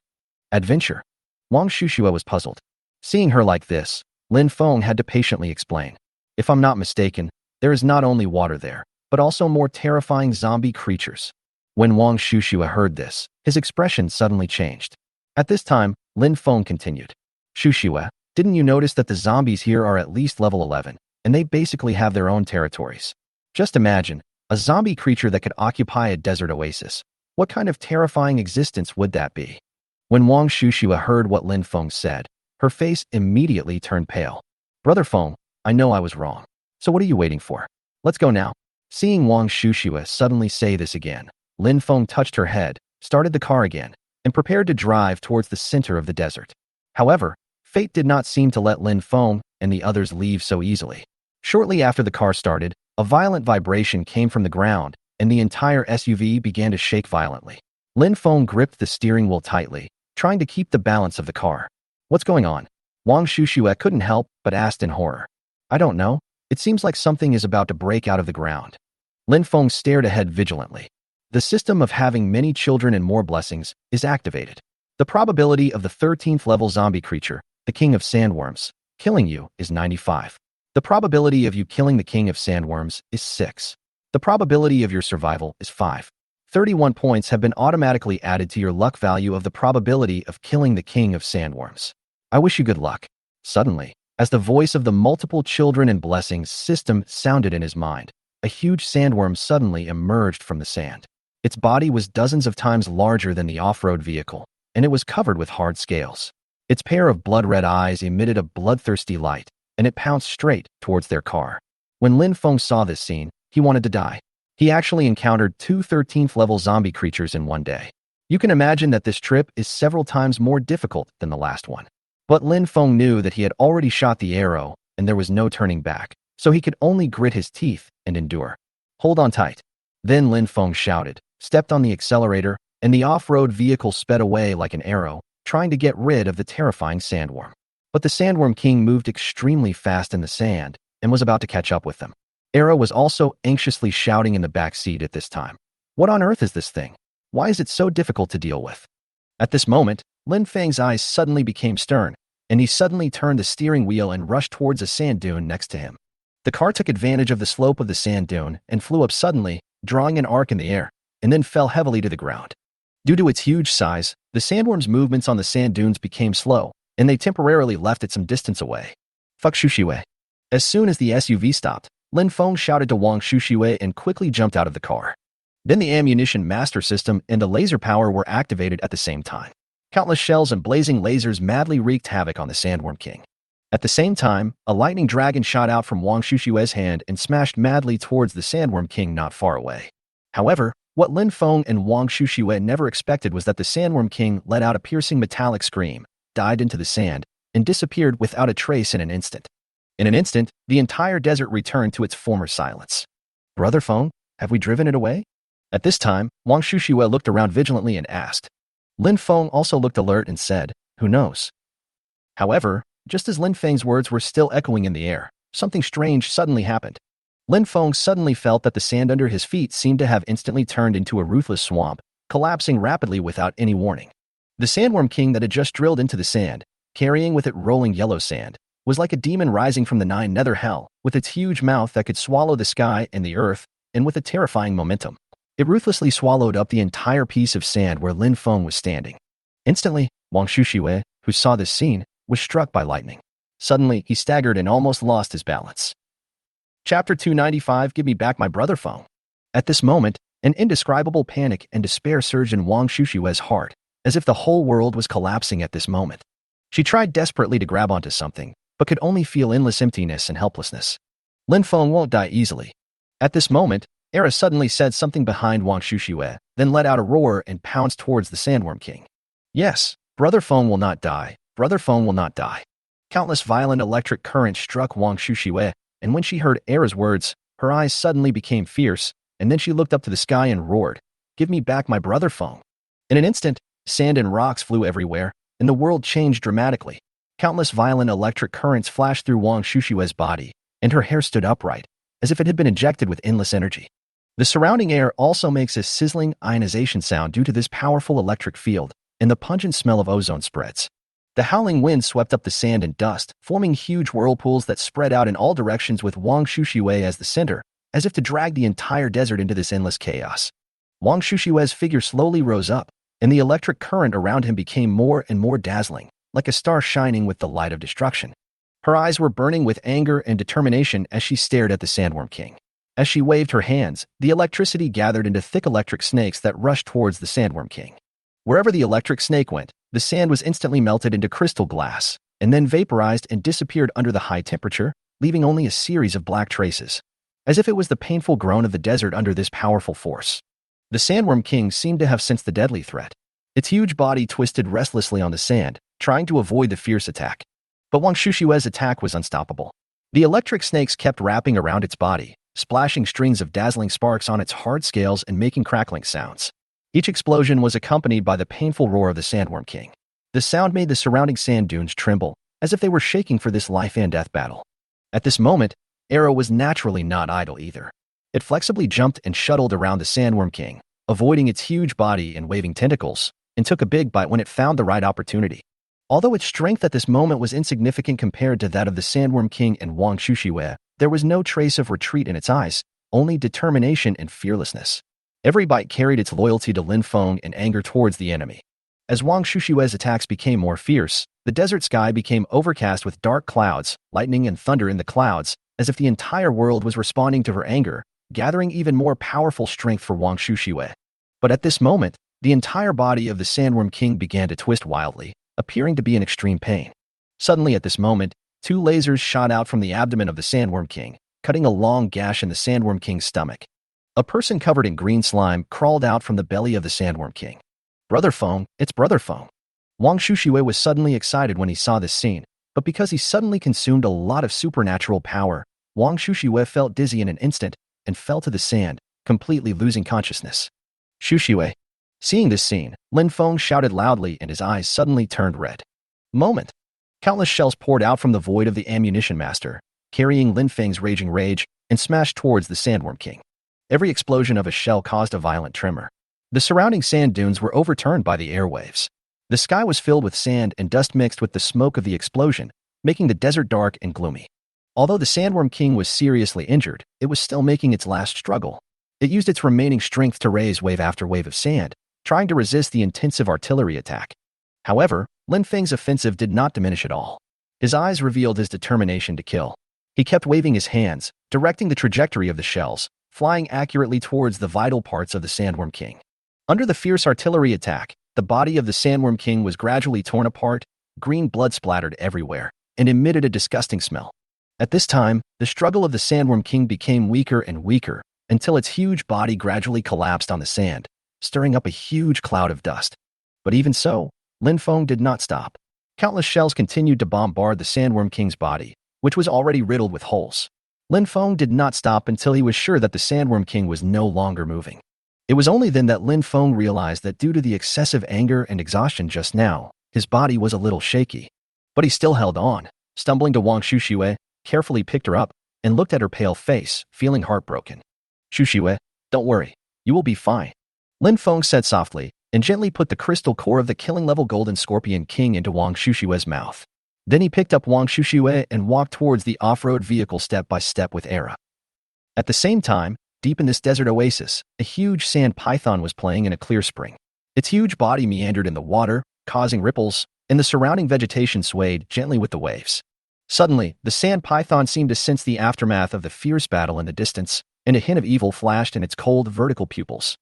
Adventure. Wang Shushua was puzzled. Seeing her like this, Lin Feng had to patiently explain. "If I'm not mistaken, there is not only water there, but also more terrifying zombie creatures." When Wang Shushua heard this, his expression suddenly changed. At this time, Lin Feng continued. "Shushua, didn't you notice that the zombies here are at least level 11, and they basically have their own territories? Just imagine, a zombie creature that could occupy a desert oasis. What kind of terrifying existence would that be?" When Wang Shushua heard what Lin Feng said, her face immediately turned pale. "Brother Feng, I know I was wrong. So what are you waiting for? Let's go now." Seeing Wang Shushua suddenly say this again, Lin Feng touched her head, started the car again, and prepared to drive towards the center of the desert. However, fate did not seem to let Lin Feng and the others leave so easily. Shortly after the car started, a violent vibration came from the ground, and the entire SUV began to shake violently. Lin Feng gripped the steering wheel tightly, trying to keep the balance of the car. "What's going on?" Wang Shushua couldn't help but asked in horror. "I don't know. It seems like something is about to break out of the ground." Lin Feng stared ahead vigilantly. The system of having many children and more blessings is activated. The probability of the 13th level zombie creature, the King of Sandworms, killing you is 95. The probability of you killing the King of Sandworms is 6. The probability of your survival is 5. 31 points have been automatically added to your luck value of the probability of killing the King of Sandworms. I wish you good luck. Suddenly, as the voice of the multiple children and blessings system sounded in his mind, a huge sandworm suddenly emerged from the sand. Its body was dozens of times larger than the off-road vehicle, and it was covered with hard scales. Its pair of blood-red eyes emitted a bloodthirsty light, and it pounced straight towards their car. When Lin Feng saw this scene, he wanted to die. He actually encountered two 13th level zombie creatures in one day. You can imagine that this trip is several times more difficult than the last one. But Lin Feng knew that he had already shot the arrow, and there was no turning back, so he could only grit his teeth and endure. "Hold on tight." Then Lin Feng shouted, stepped on the accelerator, and the off-road vehicle sped away like an arrow, trying to get rid of the terrifying sandworm. But the Sandworm King moved extremely fast in the sand and was about to catch up with them. Era was also anxiously shouting in the back seat at this time. "What on earth is this thing? Why is it so difficult to deal with?" At this moment, Lin Feng's eyes suddenly became stern, and he suddenly turned the steering wheel and rushed towards a sand dune next to him. The car took advantage of the slope of the sand dune and flew up suddenly, drawing an arc in the air, and then fell heavily to the ground. Due to its huge size, the sandworm's movements on the sand dunes became slow, and they temporarily left it some distance away. "Fuck Shushiwei." As soon as the SUV stopped, Lin Feng shouted to Wang Shushiwei and quickly jumped out of the car. Then the ammunition master system and the laser power were activated at the same time. Countless shells and blazing lasers madly wreaked havoc on the Sandworm King. At the same time, a lightning dragon shot out from Wang Shushiwei's hand and smashed madly towards the Sandworm King not far away. However, what Lin Feng and Wang Shushiwei never expected was that the Sandworm King let out a piercing metallic scream, died into the sand, and disappeared without a trace in an instant. In an instant, the entire desert returned to its former silence. "Brother Feng, have we driven it away?" At this time, Wang Shushiwei looked around vigilantly and asked. Lin Feng also looked alert and said, "Who knows?" However, just as Lin Feng's words were still echoing in the air, something strange suddenly happened. Lin Feng suddenly felt that the sand under his feet seemed to have instantly turned into a ruthless swamp, collapsing rapidly without any warning. The Sandworm King that had just drilled into the sand, carrying with it rolling yellow sand, was like a demon rising from the nine nether hell, with its huge mouth that could swallow the sky and the earth, and with a terrifying momentum. It ruthlessly swallowed up the entire piece of sand where Lin Feng was standing. Instantly, Wang Shushiwei, who saw this scene, was struck by lightning. Suddenly, he staggered and almost lost his balance. Chapter 295, Give Me Back My Brother Feng. At this moment, an indescribable panic and despair surged in Wang Shushiwei's heart, as if the whole world was collapsing at this moment. She tried desperately to grab onto something, but could only feel endless emptiness and helplessness. Lin Feng won't die easily. At this moment, Era suddenly said something behind Wang Shushiwei, then let out a roar and pounced towards the Sandworm King. "Yes, Brother Feng will not die. Brother Feng will not die." Countless violent electric currents struck Wang Shushiwei, and when she heard Era's words, her eyes suddenly became fierce, and then she looked up to the sky and roared, "Give me back my brother Feng." In an instant, sand and rocks flew everywhere, and the world changed dramatically. Countless violent electric currents flashed through Wang Shushue's body, and her hair stood upright, as if it had been injected with endless energy. The surrounding air also makes a sizzling ionization sound due to this powerful electric field, and the pungent smell of ozone spreads. The howling wind swept up the sand and dust, forming huge whirlpools that spread out in all directions with Wang Shushue as the center, as if to drag the entire desert into this endless chaos. Wang Shushue's figure slowly rose up, and the electric current around him became more and more dazzling, like a star shining with the light of destruction. Her eyes were burning with anger and determination as she stared at the Sandworm King. As she waved her hands, the electricity gathered into thick electric snakes that rushed towards the Sandworm King. Wherever the electric snake went, the sand was instantly melted into crystal glass, and then vaporized and disappeared under the high temperature, leaving only a series of black traces, as if it was the painful groan of the desert under this powerful force. The Sandworm King seemed to have sensed the deadly threat. Its huge body twisted restlessly on the sand, trying to avoid the fierce attack. But Wang Shushue's attack was unstoppable. The electric snakes kept wrapping around its body, splashing strings of dazzling sparks on its hard scales and making crackling sounds. Each explosion was accompanied by the painful roar of the Sandworm King. The sound made the surrounding sand dunes tremble, as if they were shaking for this life-and-death battle. At this moment, Arrow was naturally not idle either. It flexibly jumped and shuttled around the Sandworm King, avoiding its huge body and waving tentacles, and took a big bite when it found the right opportunity. Although its strength at this moment was insignificant compared to that of the Sandworm King and Wang Shushue, there was no trace of retreat in its eyes, only determination and fearlessness. Every bite carried its loyalty to Lin Feng and anger towards the enemy. As Wang Shushue's attacks became more fierce, the desert sky became overcast with dark clouds, lightning and thunder in the clouds, as if the entire world was responding to her anger, gathering even more powerful strength for Wang Shushue. But at this moment, the entire body of the Sandworm King began to twist wildly, appearing to be in extreme pain. Suddenly at this moment, two lasers shot out from the abdomen of the Sandworm King, cutting a long gash in the Sandworm King's stomach. A person covered in green slime crawled out from the belly of the Sandworm King. "Brother Feng, it's Brother Feng." Wang Shushue was suddenly excited when he saw this scene, but because he suddenly consumed a lot of supernatural power, Wang Shushue felt dizzy in an instant and fell to the sand, completely losing consciousness. "Shushue." Seeing this scene, Lin Feng shouted loudly and his eyes suddenly turned red. Moment. Countless shells poured out from the void of the ammunition master, carrying Lin Feng's raging rage, and smashed towards the Sandworm King. Every explosion of a shell caused a violent tremor. The surrounding sand dunes were overturned by the airwaves. The sky was filled with sand and dust mixed with the smoke of the explosion, making the desert dark and gloomy. Although the Sandworm King was seriously injured, it was still making its last struggle. It used its remaining strength to raise wave after wave of sand, trying to resist the intensive artillery attack. However, Lin Feng's offensive did not diminish at all. His eyes revealed his determination to kill. He kept waving his hands, directing the trajectory of the shells, flying accurately towards the vital parts of the Sandworm King. Under the fierce artillery attack, the body of the Sandworm King was gradually torn apart, green blood splattered everywhere, and emitted a disgusting smell. At this time, the struggle of the Sandworm King became weaker and weaker, until its huge body gradually collapsed on the sand, stirring up a huge cloud of dust. But even so, Lin Feng did not stop. Countless shells continued to bombard the Sandworm King's body, which was already riddled with holes. Lin Feng did not stop until he was sure that the Sandworm King was no longer moving. It was only then that Lin Feng realized that due to the excessive anger and exhaustion just now, his body was a little shaky. But he still held on, stumbling to Wang Shushue, carefully picked her up, and looked at her pale face, feeling heartbroken. "Shushue, don't worry, you will be fine," Lin Feng said softly, and gently put the crystal core of the killing-level Golden Scorpion King into Wang Shushue's mouth. Then he picked up Wang Shushue and walked towards the off-road vehicle step by step with Era. At the same time, deep in this desert oasis, a huge sand python was playing in a clear spring. Its huge body meandered in the water, causing ripples, and the surrounding vegetation swayed gently with the waves. Suddenly, the sand python seemed to sense the aftermath of the fierce battle in the distance, and a hint of evil flashed in its cold, vertical pupils.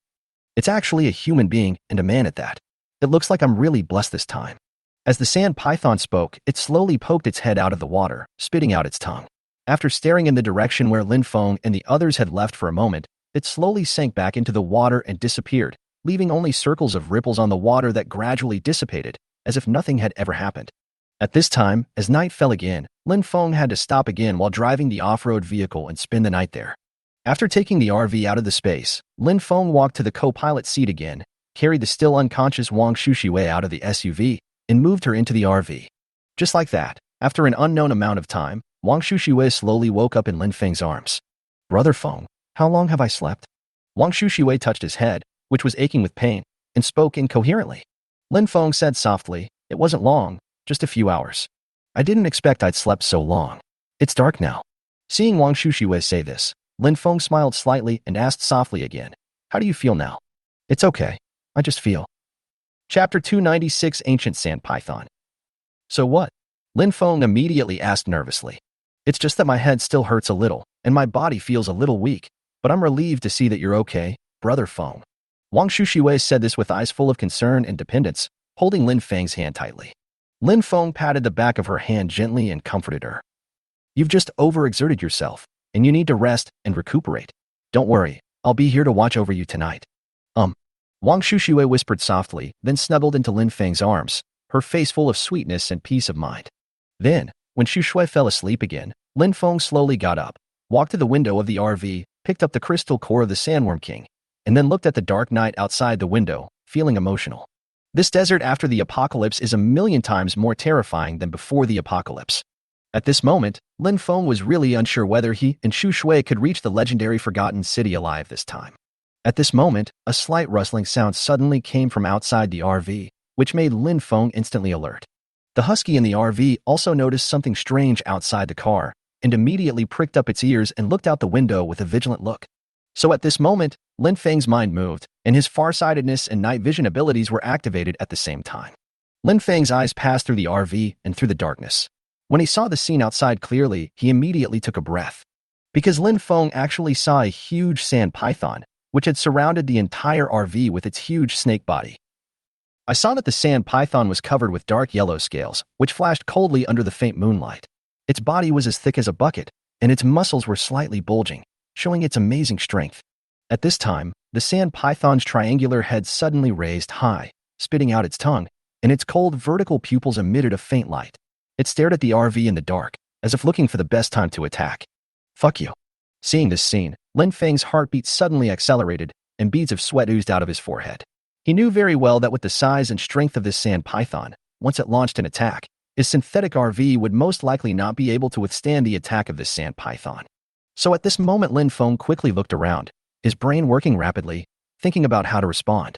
"It's actually a human being, and a man at that. It looks like I'm really blessed this time." As the sand python spoke, it slowly poked its head out of the water, spitting out its tongue. After staring in the direction where Lin Feng and the others had left for a moment, it slowly sank back into the water and disappeared, leaving only circles of ripples on the water that gradually dissipated, as if nothing had ever happened. At this time, as night fell again, Lin Feng had to stop again while driving the off-road vehicle and spend the night there. After taking the RV out of the space, Lin Feng walked to the co-pilot seat again, carried the still unconscious Wang Shushue out of the SUV, and moved her into the RV. Just like that, after an unknown amount of time, Wang Shushiwei slowly woke up in Lin Feng's arms. Brother Feng, how long have I slept? Wang Shushiwei touched his head, which was aching with pain, and spoke incoherently. Lin Feng said softly, it wasn't long, just a few hours. I didn't expect I'd slept so long. It's dark now. Seeing Wang Shushiwei say this, Lin Feng smiled slightly and asked softly again, how do you feel now? It's okay. I just feel. Chapter 296 Ancient Sand Python. So what? Lin Feng immediately asked nervously. It's just that my head still hurts a little, and my body feels a little weak, but I'm relieved to see that you're okay, Brother Feng. Wang Shushiwei said this with eyes full of concern and dependence, holding Lin Feng's hand tightly. Lin Feng patted the back of her hand gently and comforted her. You've just overexerted yourself, and you need to rest and recuperate. Don't worry, I'll be here to watch over you tonight. Wang Shushiwei whispered softly, then snuggled into Lin Feng's arms, her face full of sweetness and peace of mind. Then, when Shushui fell asleep again, Lin Feng slowly got up, walked to the window of the RV, picked up the crystal core of the Sandworm King, and then looked at the dark night outside the window, feeling emotional. This desert after the apocalypse is 1,000,000 times more terrifying than before the apocalypse. At this moment, Lin Feng was really unsure whether he and Shushui could reach the legendary Forgotten City alive this time. At this moment, a slight rustling sound suddenly came from outside the RV, which made Lin Feng instantly alert. The husky in the RV also noticed something strange outside the car, and immediately pricked up its ears and looked out the window with a vigilant look. So at this moment, Lin Feng's mind moved, and his farsightedness and night vision abilities were activated at the same time. Lin Feng's eyes passed through the RV and through the darkness. When he saw the scene outside clearly, he immediately took a breath. Because Lin Feng actually saw a huge sand python, which had surrounded the entire RV with its huge snake body. I saw that the sand python was covered with dark yellow scales, which flashed coldly under the faint moonlight. Its body was as thick as a bucket, and its muscles were slightly bulging, showing its amazing strength. At this time, the sand python's triangular head suddenly raised high, spitting out its tongue, and its cold vertical pupils emitted a faint light. It stared at the RV in the dark, as if looking for the best time to attack. Fuck you. Seeing this scene, Lin Feng's heartbeat suddenly accelerated, and beads of sweat oozed out of his forehead. He knew very well that with the size and strength of this sand python, once it launched an attack, his synthetic RV would most likely not be able to withstand the attack of this sand python. So at this moment, Lin Feng quickly looked around, his brain working rapidly, thinking about how to respond.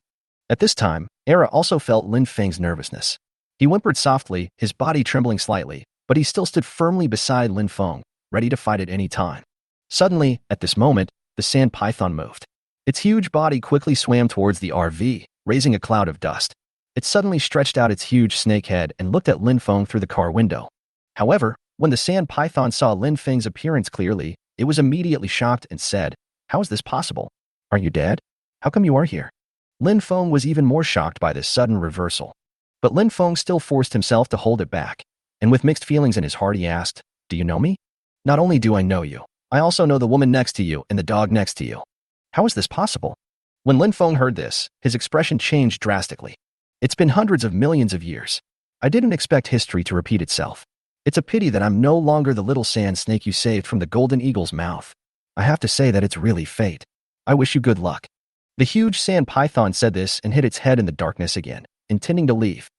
At this time, Era also felt Lin Feng's nervousness. He whimpered softly, his body trembling slightly, but he still stood firmly beside Lin Feng, ready to fight at any time. Suddenly, at this moment, the sand python moved. Its huge body quickly swam towards the RV, raising a cloud of dust. It suddenly stretched out its huge snake head and looked at Lin Feng through the car window. However, when the sand python saw Lin Feng's appearance clearly, it was immediately shocked and said, "How is this possible? Are you dead? How come you are here?" Lin Feng was even more shocked by this sudden reversal. But Lin Feng still forced himself to hold it back, and with mixed feelings in his heart he asked, "Do you know me? Not only do I know you, I also know the woman next to you and the dog next to you. How is this possible?" When Lin Feng heard this, his expression changed drastically. "It's been hundreds of millions of years. I didn't expect history to repeat itself. It's a pity that I'm no longer the little sand snake you saved from the golden eagle's mouth. I have to say that it's really fate. I wish you good luck." The huge sand python said this and hid its head in the darkness again, intending to leave.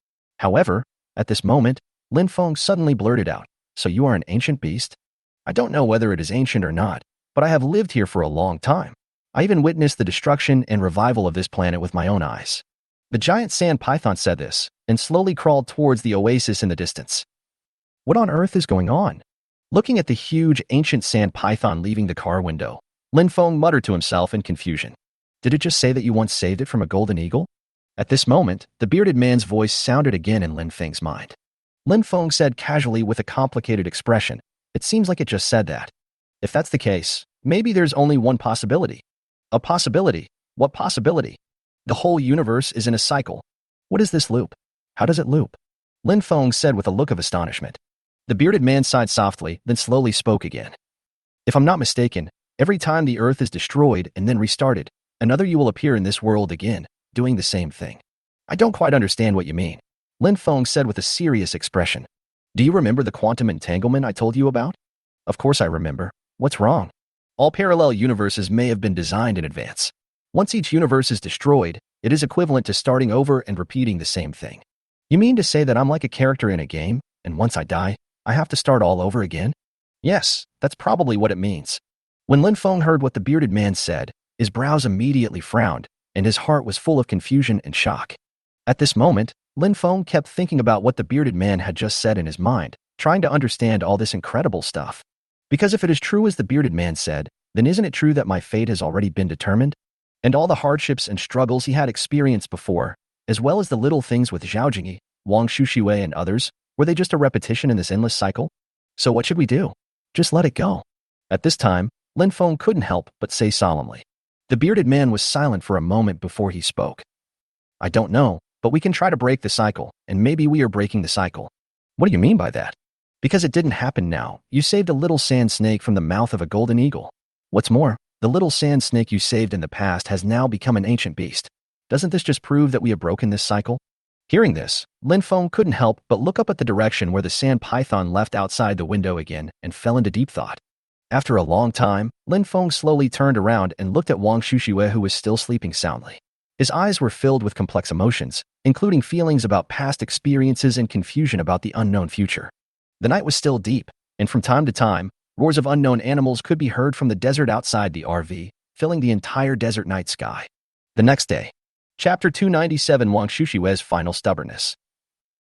However, at this moment, Lin Feng suddenly blurted out, "So you are an ancient beast? I don't know whether it is ancient or not, but I have lived here for a long time. I even witnessed the destruction and revival of this planet with my own eyes." The giant sand python said this, and slowly crawled towards the oasis in the distance. What on earth is going on? Looking at the huge ancient sand python leaving the car window, Lin Feng muttered to himself in confusion. Did it just say that you once saved it from a golden eagle? At this moment, the bearded man's voice sounded again in Lin Feng's mind. Lin Feng said casually with a complicated expression, "It seems like it just said that. If that's the case, maybe there's only one possibility." "A possibility? What possibility? The whole universe is in a cycle. What is this loop? How does it loop?" Lin Feng said with a look of astonishment. The bearded man sighed softly, then slowly spoke again. "If I'm not mistaken, every time the earth is destroyed and then restarted, another you will appear in this world again, doing the same thing." "I don't quite understand what you mean," Lin Feng said with a serious expression. "Do you remember the quantum entanglement I told you about?" "Of course I remember. What's wrong? All parallel universes may have been designed in advance. Once each universe is destroyed, it is equivalent to starting over and repeating the same thing." "You mean to say that I'm like a character in a game, and once I die, I have to start all over again? Yes, that's probably what it means. When Lin Feng heard what the bearded man said, his brows immediately frowned, and his heart was full of confusion and shock. At this moment, Lin Feng kept thinking about what the bearded man had just said in his mind, trying to understand all this incredible stuff. Because if it is true as the bearded man said, then isn't it true that my fate has already been determined? And all the hardships and struggles he had experienced before, as well as the little things with Zhao Jingyi, Wang Shushui, and others, were they just a repetition in this endless cycle? So what should we do? Just let it go. At this time, Lin Feng couldn't help but say solemnly. The bearded man was silent for a moment before he spoke. I don't know, but we can try to break the cycle, and maybe we are breaking the cycle. What do you mean by that? Because it didn't happen now. You saved a little sand snake from the mouth of a golden eagle. What's more, the little sand snake you saved in the past has now become an ancient beast. Doesn't this just prove that we have broken this cycle? Hearing this, Lin Feng couldn't help but look up at the direction where the sand python left outside the window again and fell into deep thought. After a long time, Lin Feng slowly turned around and looked at Wang Shushui, who was still sleeping soundly. His eyes were filled with complex emotions, including feelings about past experiences and confusion about the unknown future. The night was still deep, and from time to time, roars of unknown animals could be heard from the desert outside the RV, filling the entire desert night sky. The next day. Chapter 297, Wang Shushui's Final Stubbornness.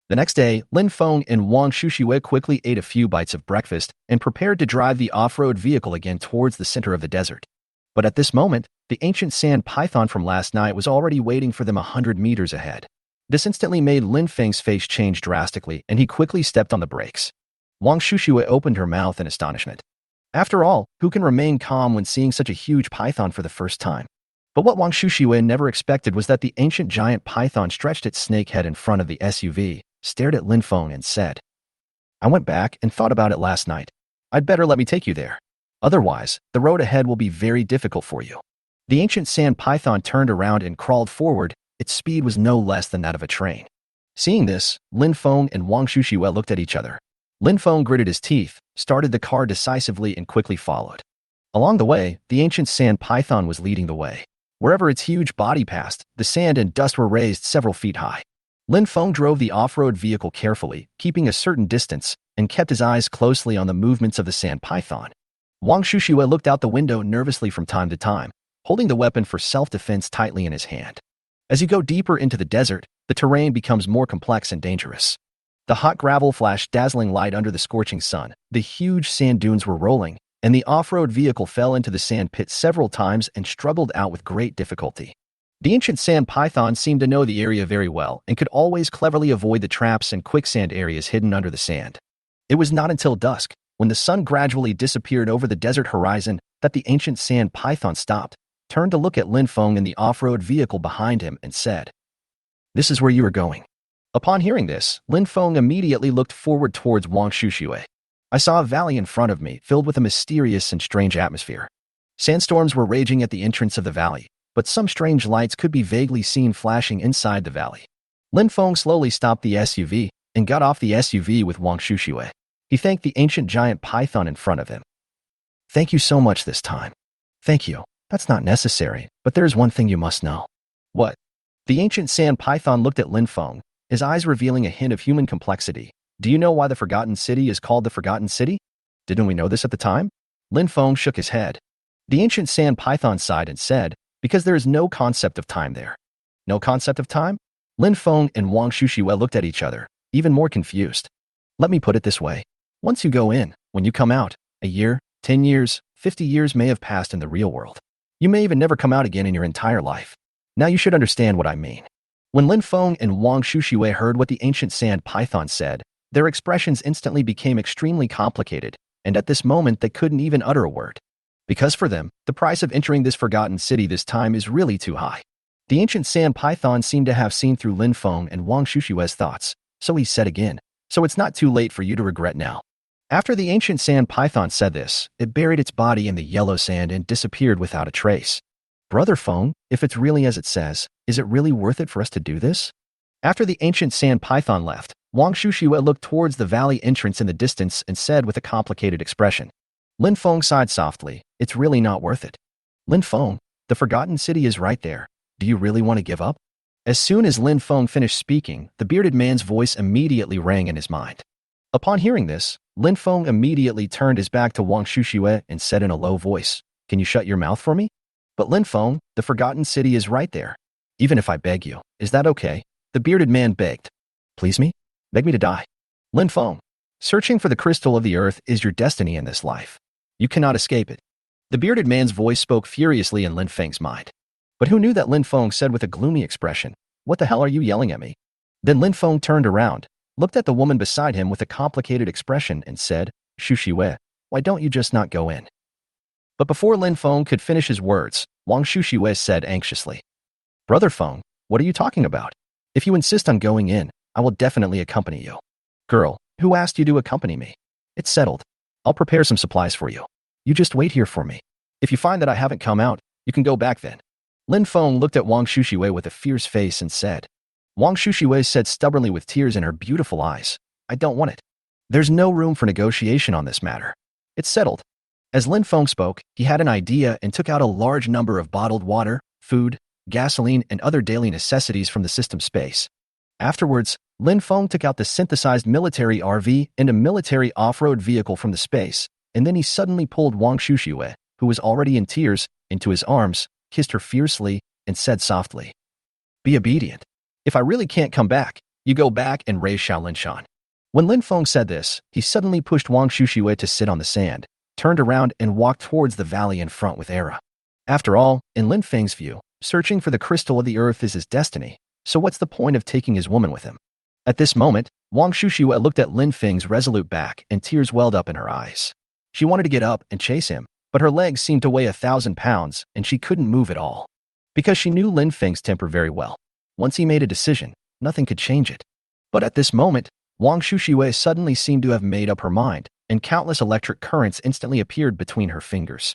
The next day, Lin Feng and Wang Shushui quickly ate a few bites of breakfast and prepared to drive the off-road vehicle again towards the center of the desert. But at this moment, the ancient sand python from last night was already waiting for them 100 meters ahead. This instantly made Lin Feng's face change drastically, and he quickly stepped on the brakes. Wang Shushui opened her mouth in astonishment. After all, who can remain calm when seeing such a huge python for the first time? But what Wang Shushui never expected was that the ancient giant python stretched its snake head in front of the SUV, stared at Lin Feng, and said, I went back and thought about it last night. I'd better let me take you there. Otherwise, the road ahead will be very difficult for you. The ancient sand python turned around and crawled forward. Its speed was no less than that of a train. Seeing this, Lin Feng and Wang Shushui looked at each other. Lin Feng gritted his teeth, started the car decisively, and quickly followed. Along the way, the ancient sand python was leading the way. Wherever its huge body passed, the sand and dust were raised several feet high. Lin Feng drove the off-road vehicle carefully, keeping a certain distance, and kept his eyes closely on the movements of the sand python. Wang Shushui looked out the window nervously from time to time, holding the weapon for self-defense tightly in his hand. As you go deeper into the desert, the terrain becomes more complex and dangerous. The hot gravel flashed dazzling light under the scorching sun, the huge sand dunes were rolling, and the off-road vehicle fell into the sand pit several times and struggled out with great difficulty. The ancient sand python seemed to know the area very well and could always cleverly avoid the traps and quicksand areas hidden under the sand. It was not until dusk, when the sun gradually disappeared over the desert horizon, that the ancient sand python stopped, turned to look at Lin Feng and the off-road vehicle behind him, and said, This is where you are going. Upon hearing this, Lin Feng immediately looked forward towards Wang Shushui. I saw a valley in front of me, filled with a mysterious and strange atmosphere. Sandstorms were raging at the entrance of the valley, but some strange lights could be vaguely seen flashing inside the valley. Lin Feng slowly stopped the SUV and got off the SUV with Wang Shushui. He thanked the ancient giant python in front of him. Thank you so much this time. Thank you. That's not necessary, but there is one thing you must know. What? The ancient sand python looked at Lin Feng, his eyes revealing a hint of human complexity. Do you know why the Forgotten City is called the Forgotten City? Didn't we know this at the time? Lin Feng shook his head. The ancient sand python sighed and said, Because there is no concept of time there. No concept of time? Lin Feng and Wang Shushui looked at each other, even more confused. Let me put it this way. Once you go in, when you come out, a year, 10 years, 50 years may have passed in the real world. You may even never come out again in your entire life. Now you should understand what I mean. When Lin Feng and Wang Shushui heard what the ancient sand python said, their expressions instantly became extremely complicated, and at this moment they couldn't even utter a word. Because for them, the price of entering this forgotten city this time is really too high. The ancient sand python seemed to have seen through Lin Feng and Wang Shushui's thoughts, so he said again, So it's not too late for you to regret now. After the ancient sand python said this, it buried its body in the yellow sand and disappeared without a trace. Brother Feng, if it's really as it says, is it really worth it for us to do this? After the ancient sand python left, Wang Shushui looked towards the valley entrance in the distance and said with a complicated expression. Lin Feng sighed softly. It's really not worth it. Lin Feng, the forgotten city is right there. Do you really want to give up? As soon as Lin Feng finished speaking, the bearded man's voice immediately rang in his mind. Upon hearing this, Lin Feng immediately turned his back to Wang Shuxiue and said in a low voice, "Can you shut your mouth for me?" "But Lin Feng, the forgotten city is right there. Even if I beg you, is that okay?" The bearded man begged. "Please me? Beg me to die?" "Lin Feng, searching for the crystal of the earth is your destiny in this life. You cannot escape it." The bearded man's voice spoke furiously in Lin Feng's mind. But who knew that Lin Feng said with a gloomy expression, "What the hell are you yelling at me?" Then Lin Feng turned around, looked at the woman beside him with a complicated expression and said, "Shuxiwe, why don't you just not go in?" But before Lin Feng could finish his words, Wang Shuxiwe said anxiously, "Brother Feng, what are you talking about? If you insist on going in, I will definitely accompany you." "Girl, who asked you to accompany me?" "It's settled. I'll prepare some supplies for you. You just wait here for me. If you find that I haven't come out, you can go back then." Lin Feng looked at Wang Shuxiwe with a fierce face and said. Wang Shuxiwe said stubbornly with tears in her beautiful eyes, "I don't want it. There's no room for negotiation on this matter. It's settled." As Lin Feng spoke, he had an idea and took out a large number of bottled water, food, gasoline, and other daily necessities from the system space. Afterwards, Lin Feng took out the synthesized military RV and a military off-road vehicle from the space, and then he suddenly pulled Wang Shuxiwe, who was already in tears, into his arms, kissed her fiercely, and said softly, "Be obedient. If I really can't come back, you go back and raise Shaolinshan." When Lin Feng said this, he suddenly pushed Wang Shuxiwe to sit on the sand, turned around and walked towards the valley in front with Era. After all, in Lin Feng's view, searching for the crystal of the earth is his destiny, so what's the point of taking his woman with him? At this moment, Wang Shuxiwe looked at Lin Feng's resolute back and tears welled up in her eyes. She wanted to get up and chase him, but her legs seemed to weigh 1,000 pounds and she couldn't move at all. Because she knew Lin Feng's temper very well. Once he made a decision, nothing could change it. But at this moment, Wang Shuxiwe suddenly seemed to have made up her mind, and countless electric currents instantly appeared between her fingers.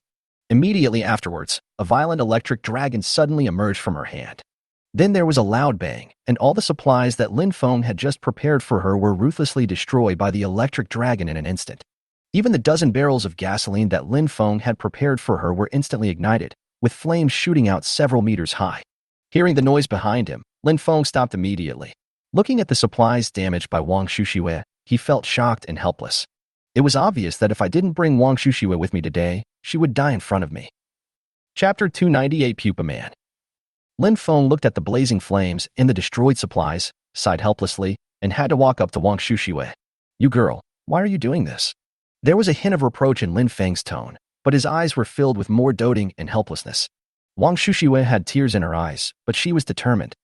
Immediately afterwards, a violent electric dragon suddenly emerged from her hand. Then there was a loud bang, and all the supplies that Lin Feng had just prepared for her were ruthlessly destroyed by the electric dragon in an instant. Even the dozen barrels of gasoline that Lin Feng had prepared for her were instantly ignited, with flames shooting out several meters high. Hearing the noise behind him, Lin Feng stopped immediately. Looking at the supplies damaged by Wang Shuxiwe, he felt shocked and helpless. It was obvious that if I didn't bring Wang Shuxiwe with me today, she would die in front of me. Chapter 298 Pupa Man. Lin Feng looked at the blazing flames and the destroyed supplies, sighed helplessly, and had to walk up to Wang Shuxiwe. "You girl, why are you doing this?" There was a hint of reproach in Lin Feng's tone, but his eyes were filled with more doting and helplessness. Wang Shuxiwe had tears in her eyes, but she was determined.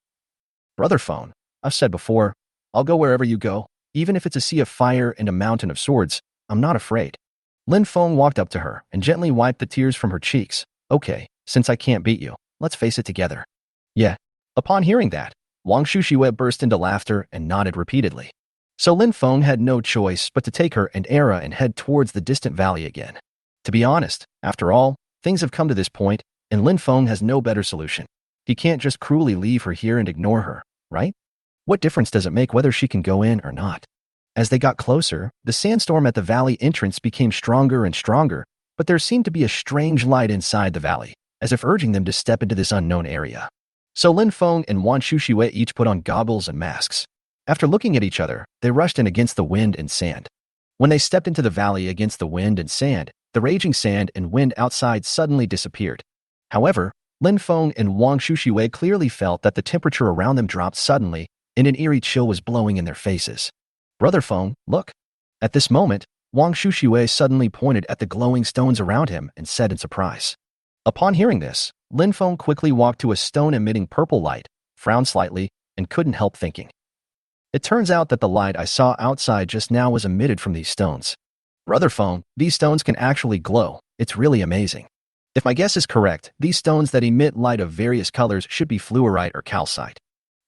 "Brother Feng, I've said before, I'll go wherever you go, even if it's a sea of fire and a mountain of swords. I'm not afraid." Lin Feng walked up to her and gently wiped the tears from her cheeks. "Okay, since I can't beat you, let's face it together." "Yeah." Upon hearing that, Wang Shuxiwe burst into laughter and nodded repeatedly. So Lin Feng had no choice but to take her and Era and head towards the distant valley again. To be honest, after all, things have come to this point, and Lin Feng has no better solution. He can't just cruelly leave her here and ignore her, right? What difference does it make whether she can go in or not? As they got closer, the sandstorm at the valley entrance became stronger and stronger, but there seemed to be a strange light inside the valley, as if urging them to step into this unknown area. So Lin Feng and Wang Shuxiwe each put on goggles and masks. After looking at each other, they rushed in against the wind and sand. When they stepped into the valley against the wind and sand, the raging sand and wind outside suddenly disappeared. However, Lin Feng and Wang Shuxiwe clearly felt that the temperature around them dropped suddenly, and an eerie chill was blowing in their faces. "Brother Feng, look." At this moment, Wang Shuxiwe suddenly pointed at the glowing stones around him and said in surprise. Upon hearing this, Lin Feng quickly walked to a stone emitting purple light, frowned slightly, and couldn't help thinking. It turns out that the light I saw outside just now was emitted from these stones. "Brother Feng, these stones can actually glow. It's really amazing. If my guess is correct, these stones that emit light of various colors should be fluorite or calcite."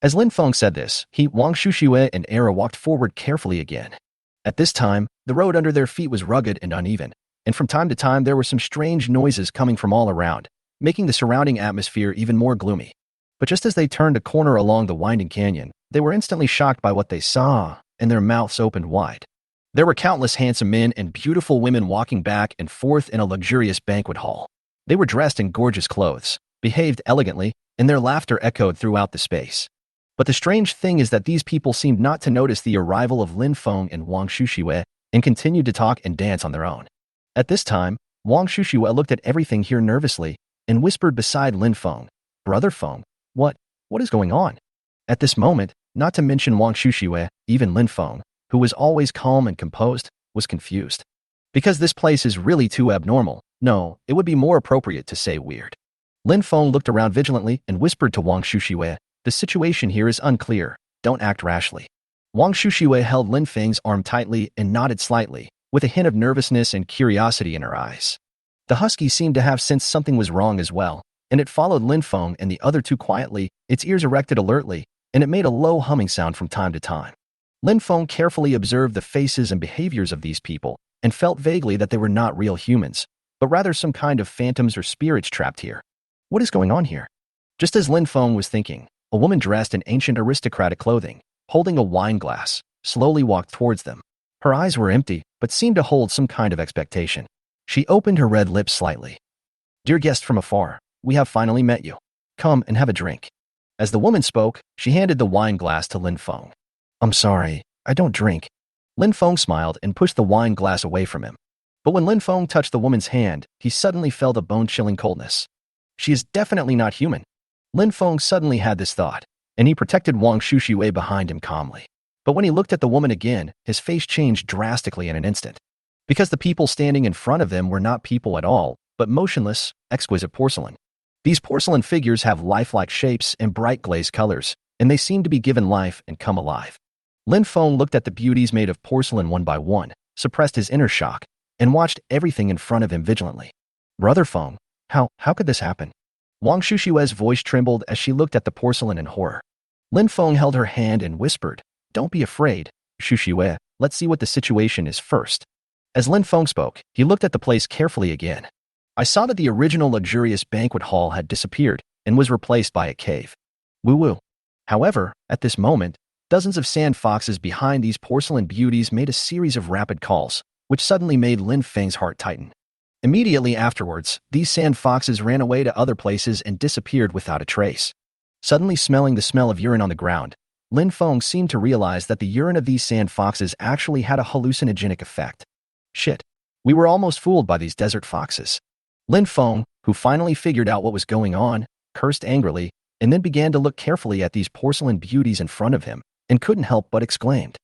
As Lin Feng said this, Wang Shuxiwe and Era walked forward carefully again. At this time, the road under their feet was rugged and uneven, and from time to time there were some strange noises coming from all around, making the surrounding atmosphere even more gloomy. But just as they turned a corner along the winding canyon, they were instantly shocked by what they saw, and their mouths opened wide. There were countless handsome men and beautiful women walking back and forth in a luxurious banquet hall. They were dressed in gorgeous clothes, behaved elegantly, and their laughter echoed throughout the space. But the strange thing is that these people seemed not to notice the arrival of Lin Feng and Wang Shushiwei and continued to talk and dance on their own. At this time, Wang Shushiwei looked at everything here nervously and whispered beside Lin Feng, "Brother Feng, what is going on?" At this moment, not to mention Wang Shushiwei, even Lin Feng, who was always calm and composed, was confused. Because this place is really too abnormal. No, it would be more appropriate to say weird. Lin Feng looked around vigilantly and whispered to Wang Shushiwei, "The situation here is unclear. Don't act rashly." Wang Shushiwei held Lin Feng's arm tightly and nodded slightly, with a hint of nervousness and curiosity in her eyes. The husky seemed to have sensed something was wrong as well, and it followed Lin Feng and the other two quietly, its ears erected alertly, and it made a low humming sound from time to time. Lin Feng carefully observed the faces and behaviors of these people and felt vaguely that they were not real humans, but rather some kind of phantoms or spirits trapped here. What is going on here? Just as Lin Feng was thinking, a woman dressed in ancient aristocratic clothing, holding a wine glass, slowly walked towards them. Her eyes were empty, but seemed to hold some kind of expectation. She opened her red lips slightly. "Dear guest from afar, we have finally met you. Come and have a drink." As the woman spoke, she handed the wine glass to Lin Feng. "I'm sorry, I don't drink." Lin Feng smiled and pushed the wine glass away from him. But when Lin Feng touched the woman's hand, he suddenly felt a bone-chilling coldness. She is definitely not human. Lin Feng suddenly had this thought, and he protected Wang Shushiwei behind him calmly. But when he looked at the woman again, his face changed drastically in an instant. Because the people standing in front of them were not people at all, but motionless, exquisite porcelain. These porcelain figures have lifelike shapes and bright glazed colors, and they seem to be given life and come alive. Lin Feng looked at the beauties made of porcelain one by one, suppressed his inner shock, and watched everything in front of him vigilantly. "Brother Feng, how could this happen?" Wang Shushiwei's voice trembled as she looked at the porcelain in horror. Lin Feng held her hand and whispered, "Don't be afraid, Shushiwei, let's see what the situation is first." As Lin Feng spoke, he looked at the place carefully again. "I saw that the original luxurious banquet hall had disappeared and was replaced by a cave. Woo-woo." However, at this moment, dozens of sand foxes behind these porcelain beauties made a series of rapid calls, which suddenly made Lin Feng's heart tighten. Immediately afterwards, these sand foxes ran away to other places and disappeared without a trace. Suddenly smelling the smell of urine on the ground, Lin Feng seemed to realize that the urine of these sand foxes actually had a hallucinogenic effect. Shit. We were almost fooled by these desert foxes. Lin Feng, who finally figured out what was going on, cursed angrily, and then began to look carefully at these porcelain beauties in front of him, and couldn't help but exclaimed,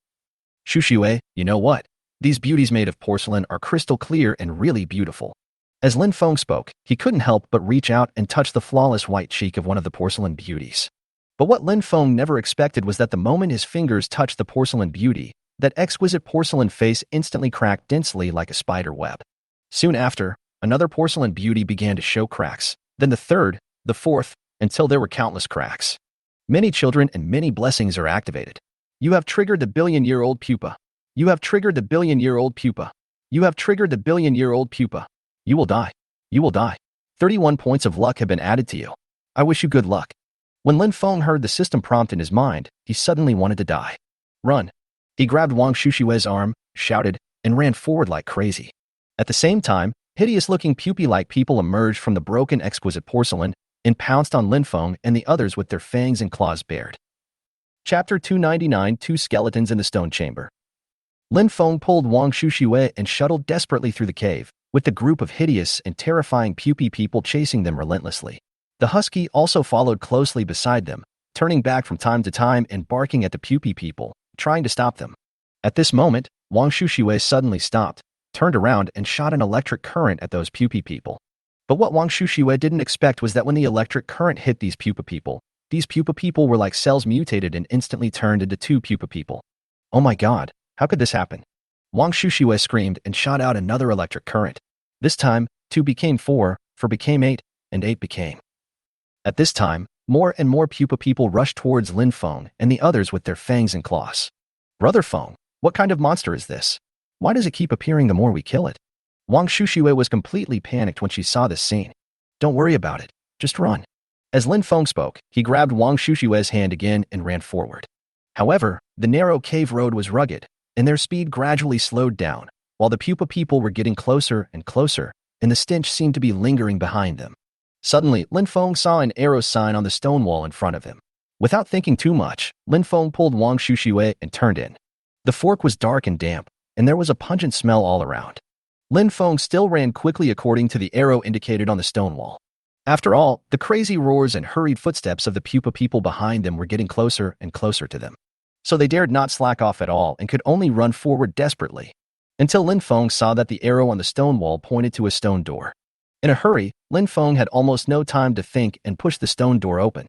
"Shushiwei, you know what? These beauties made of porcelain are crystal clear and really beautiful." As Lin Feng spoke, he couldn't help but reach out and touch the flawless white cheek of one of the porcelain beauties. But what Lin Feng never expected was that the moment his fingers touched the porcelain beauty, that exquisite porcelain face instantly cracked densely like a spider web. Soon after, another porcelain beauty began to show cracks, then the third, the fourth, until there were countless cracks. Many children and many blessings are activated. You have triggered the billion-year-old pupa. You have triggered the billion-year-old pupa. You have triggered the billion-year-old pupa. You will die. You will die. 31 points of luck have been added to you. I wish you good luck. When Lin Feng heard the system prompt in his mind, he suddenly wanted to die. Run. He grabbed Wang Shushiwei's arm, shouted, and ran forward like crazy. At the same time, hideous-looking pupae-like people emerged from the broken exquisite porcelain and pounced on Lin Feng and the others with their fangs and claws bared. Chapter 299: Two Skeletons in the Stone Chamber. Lin Feng pulled Wang Shushiwei and shuttled desperately through the cave, with the group of hideous and terrifying pupae people chasing them relentlessly. The husky also followed closely beside them, turning back from time to time and barking at the pupae people, trying to stop them. At this moment, Wang Shushiwei suddenly stopped, turned around and shot an electric current at those pupae people. But what Wang Shushiwei didn't expect was that when the electric current hit these pupa people were like cells mutated and instantly turned into two pupa people. Oh my god, how could this happen? Wang Shushiwei screamed and shot out another electric current. This time, 2 became 4, 4 became 8, and 8 became. At this time, more and more pupa people rushed towards Lin Feng and the others with their fangs and claws. Brother Feng, what kind of monster is this? Why does it keep appearing the more we kill it? Wang Shushiwei was completely panicked when she saw this scene. Don't worry about it. Just run. As Lin Feng spoke, he grabbed Wang Shushiwei's hand again and ran forward. However, the narrow cave road was rugged, and their speed gradually slowed down, while the pupa people were getting closer and closer, and the stench seemed to be lingering behind them. Suddenly, Lin Feng saw an arrow sign on the stone wall in front of him. Without thinking too much, Lin Feng pulled Wang Shushui and turned in. The fork was dark and damp, and there was a pungent smell all around. Lin Feng still ran quickly according to the arrow indicated on the stone wall. After all, the crazy roars and hurried footsteps of the pupa people behind them were getting closer and closer to them. So they dared not slack off at all and could only run forward desperately. Until Lin Feng saw that the arrow on the stone wall pointed to a stone door. In a hurry, Lin Feng had almost no time to think and pushed the stone door open.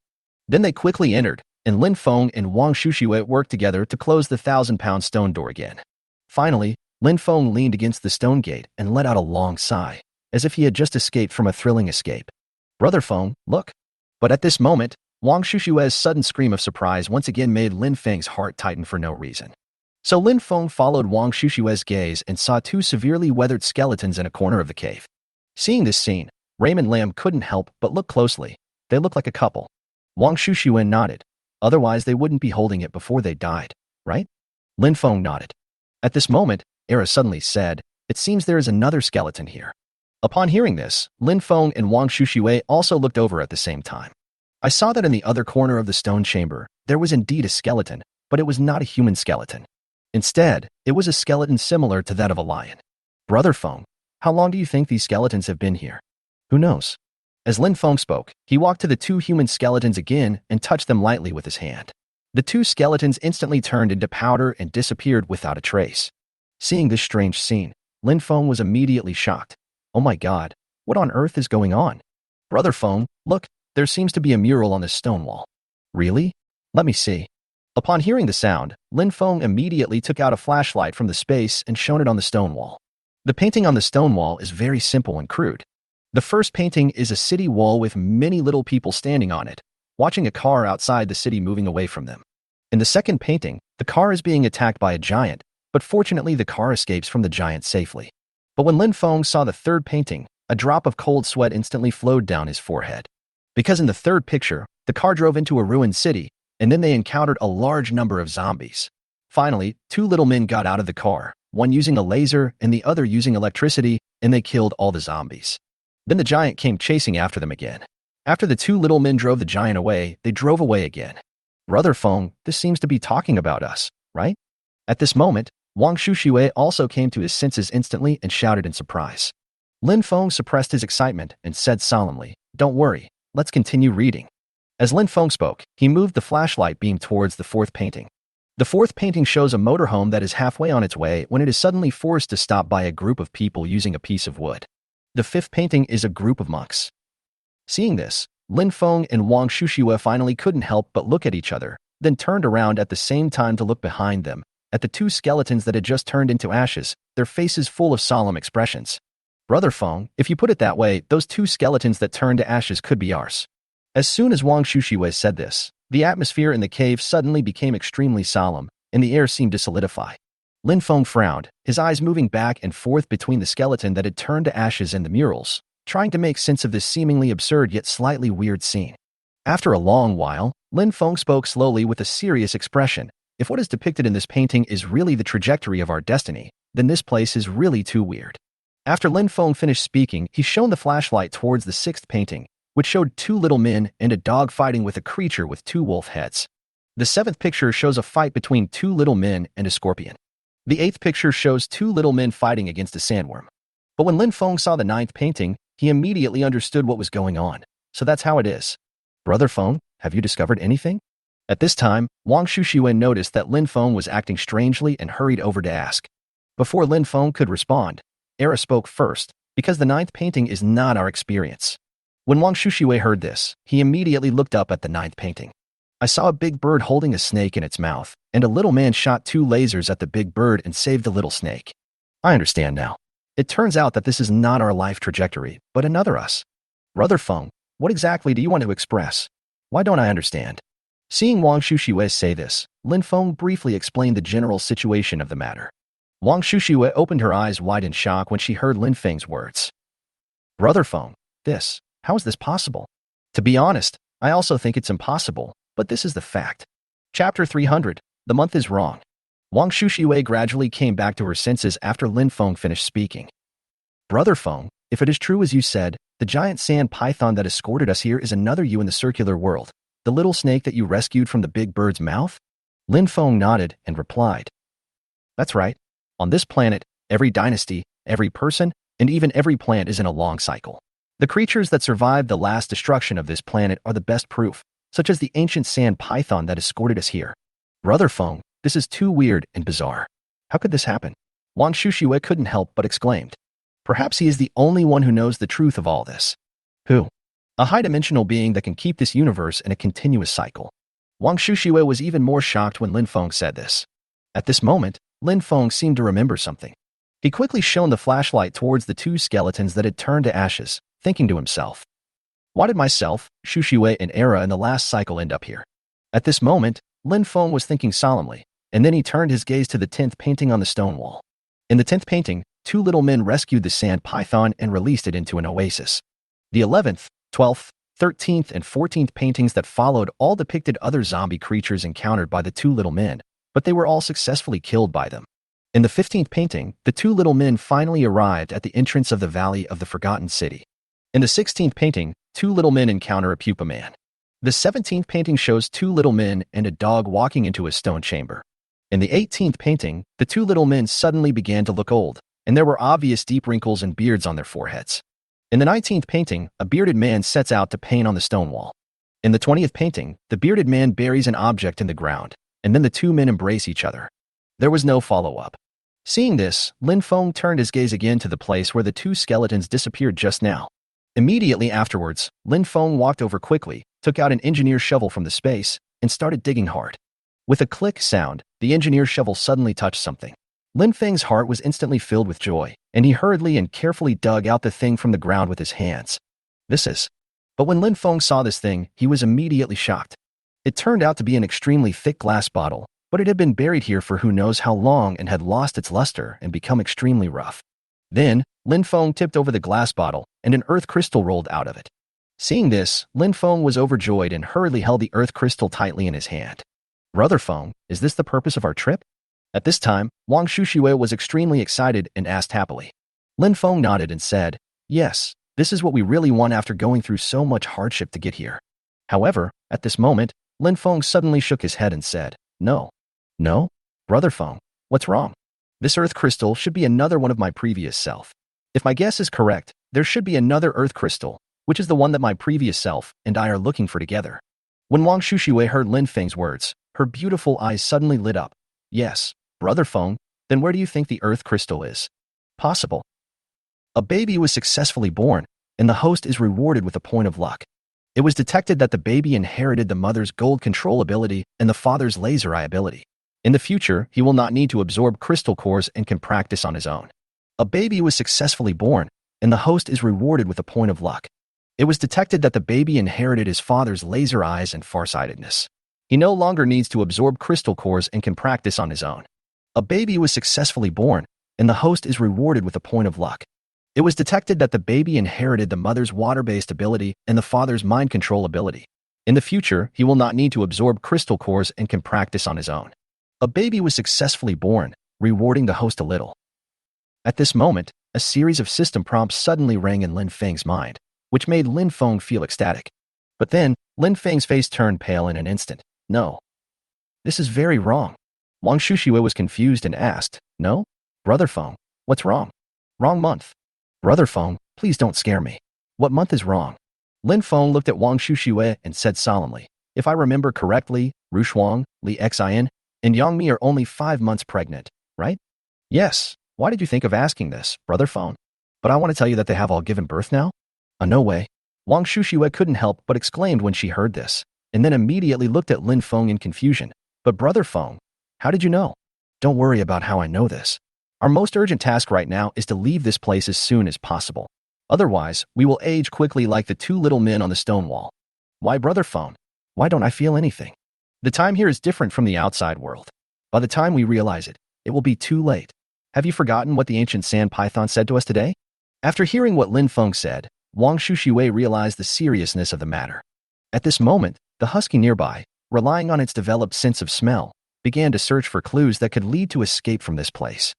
Then they quickly entered, and Lin Feng and Wang Shushui worked together to close the 1,000-pound stone door again. Finally, Lin Feng leaned against the stone gate and let out a long sigh, as if he had just escaped from a thrilling escape. "Brother Feng, look." But at this moment, Wang Shushui's sudden scream of surprise once again made Lin Feng's heart tighten for no reason. So Lin Feng followed Wang Shushui's gaze and saw two severely weathered skeletons in a corner of the cave. Seeing this scene, Raymond Lam couldn't help but look closely. They looked like a couple. Wang Shushui nodded. Otherwise, they wouldn't be holding it before they died, right? Lin Feng nodded. At this moment, Era suddenly said, "It seems there is another skeleton here." Upon hearing this, Lin Feng and Wang Shushui also looked over at the same time. I saw that in the other corner of the stone chamber, there was indeed a skeleton, but it was not a human skeleton. Instead, it was a skeleton similar to that of a lion. "Brother Feng, how long do you think these skeletons have been here?" "Who knows?" As Lin Feng spoke, he walked to the two human skeletons again and touched them lightly with his hand. The two skeletons instantly turned into powder and disappeared without a trace. Seeing this strange scene, Lin Feng was immediately shocked. "Oh my god, what on earth is going on?" "Brother Feng, look, there seems to be a mural on this stone wall." "Really? Let me see." Upon hearing the sound, Lin Feng immediately took out a flashlight from the space and shone it on the stone wall. The painting on the stone wall is very simple and crude. The first painting is a city wall with many little people standing on it, watching a car outside the city moving away from them. In the second painting, the car is being attacked by a giant, but fortunately the car escapes from the giant safely. But when Lin Feng saw the third painting, a drop of cold sweat instantly flowed down his forehead. Because in the third picture, the car drove into a ruined city, and then they encountered a large number of zombies. Finally, two little men got out of the car, one using a laser and the other using electricity, and they killed all the zombies. Then the giant came chasing after them again. After the two little men drove the giant away, they drove away again. "Brother Feng, this seems to be talking about us, right?" At this moment, Wang Shushui also came to his senses instantly and shouted in surprise. Lin Feng suppressed his excitement and said solemnly, "Don't worry, let's continue reading." As Lin Feng spoke, he moved the flashlight beam towards the fourth painting. The fourth painting shows a motorhome that is halfway on its way when it is suddenly forced to stop by a group of people using a piece of wood. The fifth painting is a group of monks. Seeing this, Lin Feng and Wang Shushui finally couldn't help but look at each other, then turned around at the same time to look behind them, at the two skeletons that had just turned into ashes, their faces full of solemn expressions. "Brother Feng, if you put it that way, those two skeletons that turned to ashes could be ours." As soon as Wang Shushui said this, the atmosphere in the cave suddenly became extremely solemn, and the air seemed to solidify. Lin Feng frowned, his eyes moving back and forth between the skeleton that had turned to ashes and the murals, trying to make sense of this seemingly absurd yet slightly weird scene. After a long while, Lin Feng spoke slowly with a serious expression. "If what is depicted in this painting is really the trajectory of our destiny, then this place is really too weird." After Lin Feng finished speaking, he shone the flashlight towards the sixth painting, which showed two little men and a dog fighting with a creature with two wolf heads. The seventh picture shows a fight between two little men and a scorpion. The eighth picture shows two little men fighting against a sandworm. But when Lin Feng saw the ninth painting, he immediately understood what was going on. So that's how it is. "Brother Feng, have you discovered anything?" At this time, Wang Shushui noticed that Lin Feng was acting strangely and hurried over to ask. Before Lin Feng could respond, Era spoke first, because the ninth painting is not our experience. When Wang Shushui heard this, he immediately looked up at the ninth painting. "I saw a big bird holding a snake in its mouth, and a little man shot two lasers at the big bird and saved the little snake. I understand now. It turns out that this is not our life trajectory, but another us. Brother Feng, what exactly do you want to express? Why don't I understand?" Seeing Wang Shushui say this, Lin Feng briefly explained the general situation of the matter. Wang Shushui opened her eyes wide in shock when she heard Lin Feng's words. "Brother Feng, how is this possible?" "To be honest, I also think it's impossible, but this is the fact." Chapter 300, The Month is Wrong. Wang Shushui gradually came back to her senses after Lin Feng finished speaking. "Brother Feng, if it is true as you said, the giant sand python that escorted us here is another you in the circular world. the little snake that you rescued from the big bird's mouth? Lin Feng nodded and replied, "That's right. On this planet, every dynasty, every person, and even every plant is in a long cycle. The creatures that survived the last destruction of this planet are the best proof, such as the ancient sand python that escorted us here. Brother Feng, this is too weird and bizarre. How could this happen?" Wang Shushui couldn't help but exclaimed. Perhaps he is the only one who knows the truth of all this. Who? A high-dimensional being that can keep this universe in a continuous cycle. Wang Shushui was even more shocked when Lin Feng said this. At this moment, Lin Feng seemed to remember something. He quickly shone the flashlight towards the two skeletons that had turned to ashes, thinking to himself, "Why did myself, Shushui, and Era in the last cycle end up here?" At this moment, Lin Feng was thinking solemnly, and then he turned his gaze to the 10th painting on the stone wall. In the 10th painting, two little men rescued the sand python and released it into an oasis. The 11th, 12th, 13th, and 14th paintings that followed all depicted other zombie creatures encountered by the two little men, but they were all successfully killed by them. In the 15th painting, the two little men finally arrived at the entrance of the Valley of the Forgotten City. In the 16th painting, two little men encounter a pupa man. The 17th painting shows two little men and a dog walking into a stone chamber. In the 18th painting, the two little men suddenly began to look old, and there were obvious deep wrinkles and beards on their foreheads. In the 19th painting, a bearded man sets out to paint on the stone wall. In the 20th painting, the bearded man buries an object in the ground, and then the two men embrace each other. There was no follow-up. Seeing this, Lin Feng turned his gaze again to the place where the two skeletons disappeared just now. Immediately afterwards, Lin Feng walked over quickly, took out an engineer's shovel from the space, and started digging hard. With a click sound, the engineer's shovel suddenly touched something. Lin Feng's heart was instantly filled with joy, and he hurriedly and carefully dug out the thing from the ground with his hands. But when Lin Feng saw this thing, he was immediately shocked. It turned out to be an extremely thick glass bottle, but it had been buried here for who knows how long and had lost its luster and become extremely rough. Then, Lin Feng tipped over the glass bottle, and an earth crystal rolled out of it. Seeing this, Lin Feng was overjoyed and hurriedly held the earth crystal tightly in his hand. "Brother Feng, is this the purpose of our trip?" At this time, Wang Shushui was extremely excited and asked happily. Lin Feng nodded and said, "Yes, this is what we really want after going through so much hardship to get here." However, at this moment, Lin Feng suddenly shook his head and said, "No. No? Brother Feng, what's wrong? This earth crystal should be another one of my previous self. If my guess is correct, there should be another earth crystal, which is the one that my previous self and I are looking for together." When Wang Shushui heard Lin Feng's words, her beautiful eyes suddenly lit up. "Yes, Brother Feng, then where do you think the earth crystal is? Possible. A baby was successfully born, and the host is rewarded with a point of luck. It was detected that the baby inherited the mother's gold control ability and the father's laser eye ability. In the future, he will not need to absorb crystal cores and can practice on his own. A baby was successfully born, and the host is rewarded with a point of luck. It was detected that the baby inherited his father's laser eyes and farsightedness. He no longer needs to absorb crystal cores and can practice on his own. A baby was successfully born, and the host is rewarded with a point of luck. It was detected that the baby inherited the mother's water-based ability and the father's mind control ability. In the future, he will not need to absorb crystal cores and can practice on his own. A baby was successfully born, rewarding the host a little. At this moment, a series of system prompts suddenly rang in Lin Feng's mind, which made Lin Feng feel ecstatic. But then, Lin Feng's face turned pale in an instant. "No. This is very wrong." Wang Shushui was confused and asked, "No? Brother Feng, what's wrong?" "Wrong month." "Brother Feng, please don't scare me. What month is wrong?" Lin Feng looked at Wang Shushui and said solemnly, "If I remember correctly, Rushuang, Li Xin, and Yangmi are only 5 months pregnant, right?" "Yes. Why did you think of asking this, Brother Feng? But I want to tell you that they have all given birth now?" No way." Wang Shushui couldn't help but exclaimed when she heard this, and then immediately looked at Lin Feng in confusion. "But Brother Feng, how did you know?" "Don't worry about how I know this. Our most urgent task right now is to leave this place as soon as possible. Otherwise, we will age quickly like the two little men on the stone wall." "Why, Brother Feng? Why don't I feel anything? The time here is different from the outside world. By the time we realize it, it will be too late. Have you forgotten what the ancient sand python said to us today?" After hearing what Lin Feng said, Wang Shushui realized the seriousness of the matter. At this moment, the husky nearby, relying on its developed sense of smell, began to search for clues that could lead to escape from this place.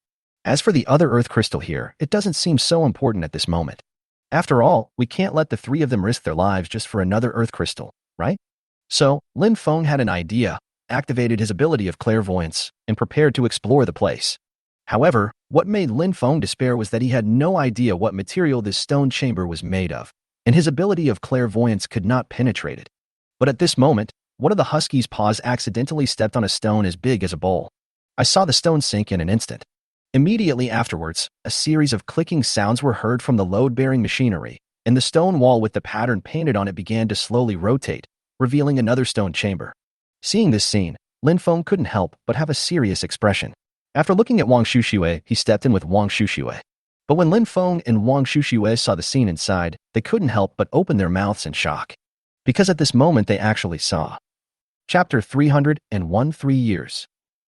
As for the other earth crystal here, it doesn't seem so important at this moment. After all, we can't let the three of them risk their lives just for another earth crystal, right? So, Lin Feng had an idea, activated his ability of clairvoyance, and prepared to explore the place. However, what made Lin Feng despair was that he had no idea what material this stone chamber was made of, and his ability of clairvoyance could not penetrate it. But at this moment, one of the huskies' paws accidentally stepped on a stone as big as a bowl. I saw the stone sink in an instant. Immediately afterwards, a series of clicking sounds were heard from the load-bearing machinery, and the stone wall with the pattern painted on it began to slowly rotate, revealing another stone chamber. Seeing this scene, Lin Feng couldn't help but have a serious expression. After looking at Wang Shuxue, he stepped in with Wang Shuxue. But when Lin Feng and Wang Shuxue saw the scene inside, they couldn't help but open their mouths in shock. Because at this moment they actually saw. Chapter 301 3 Years.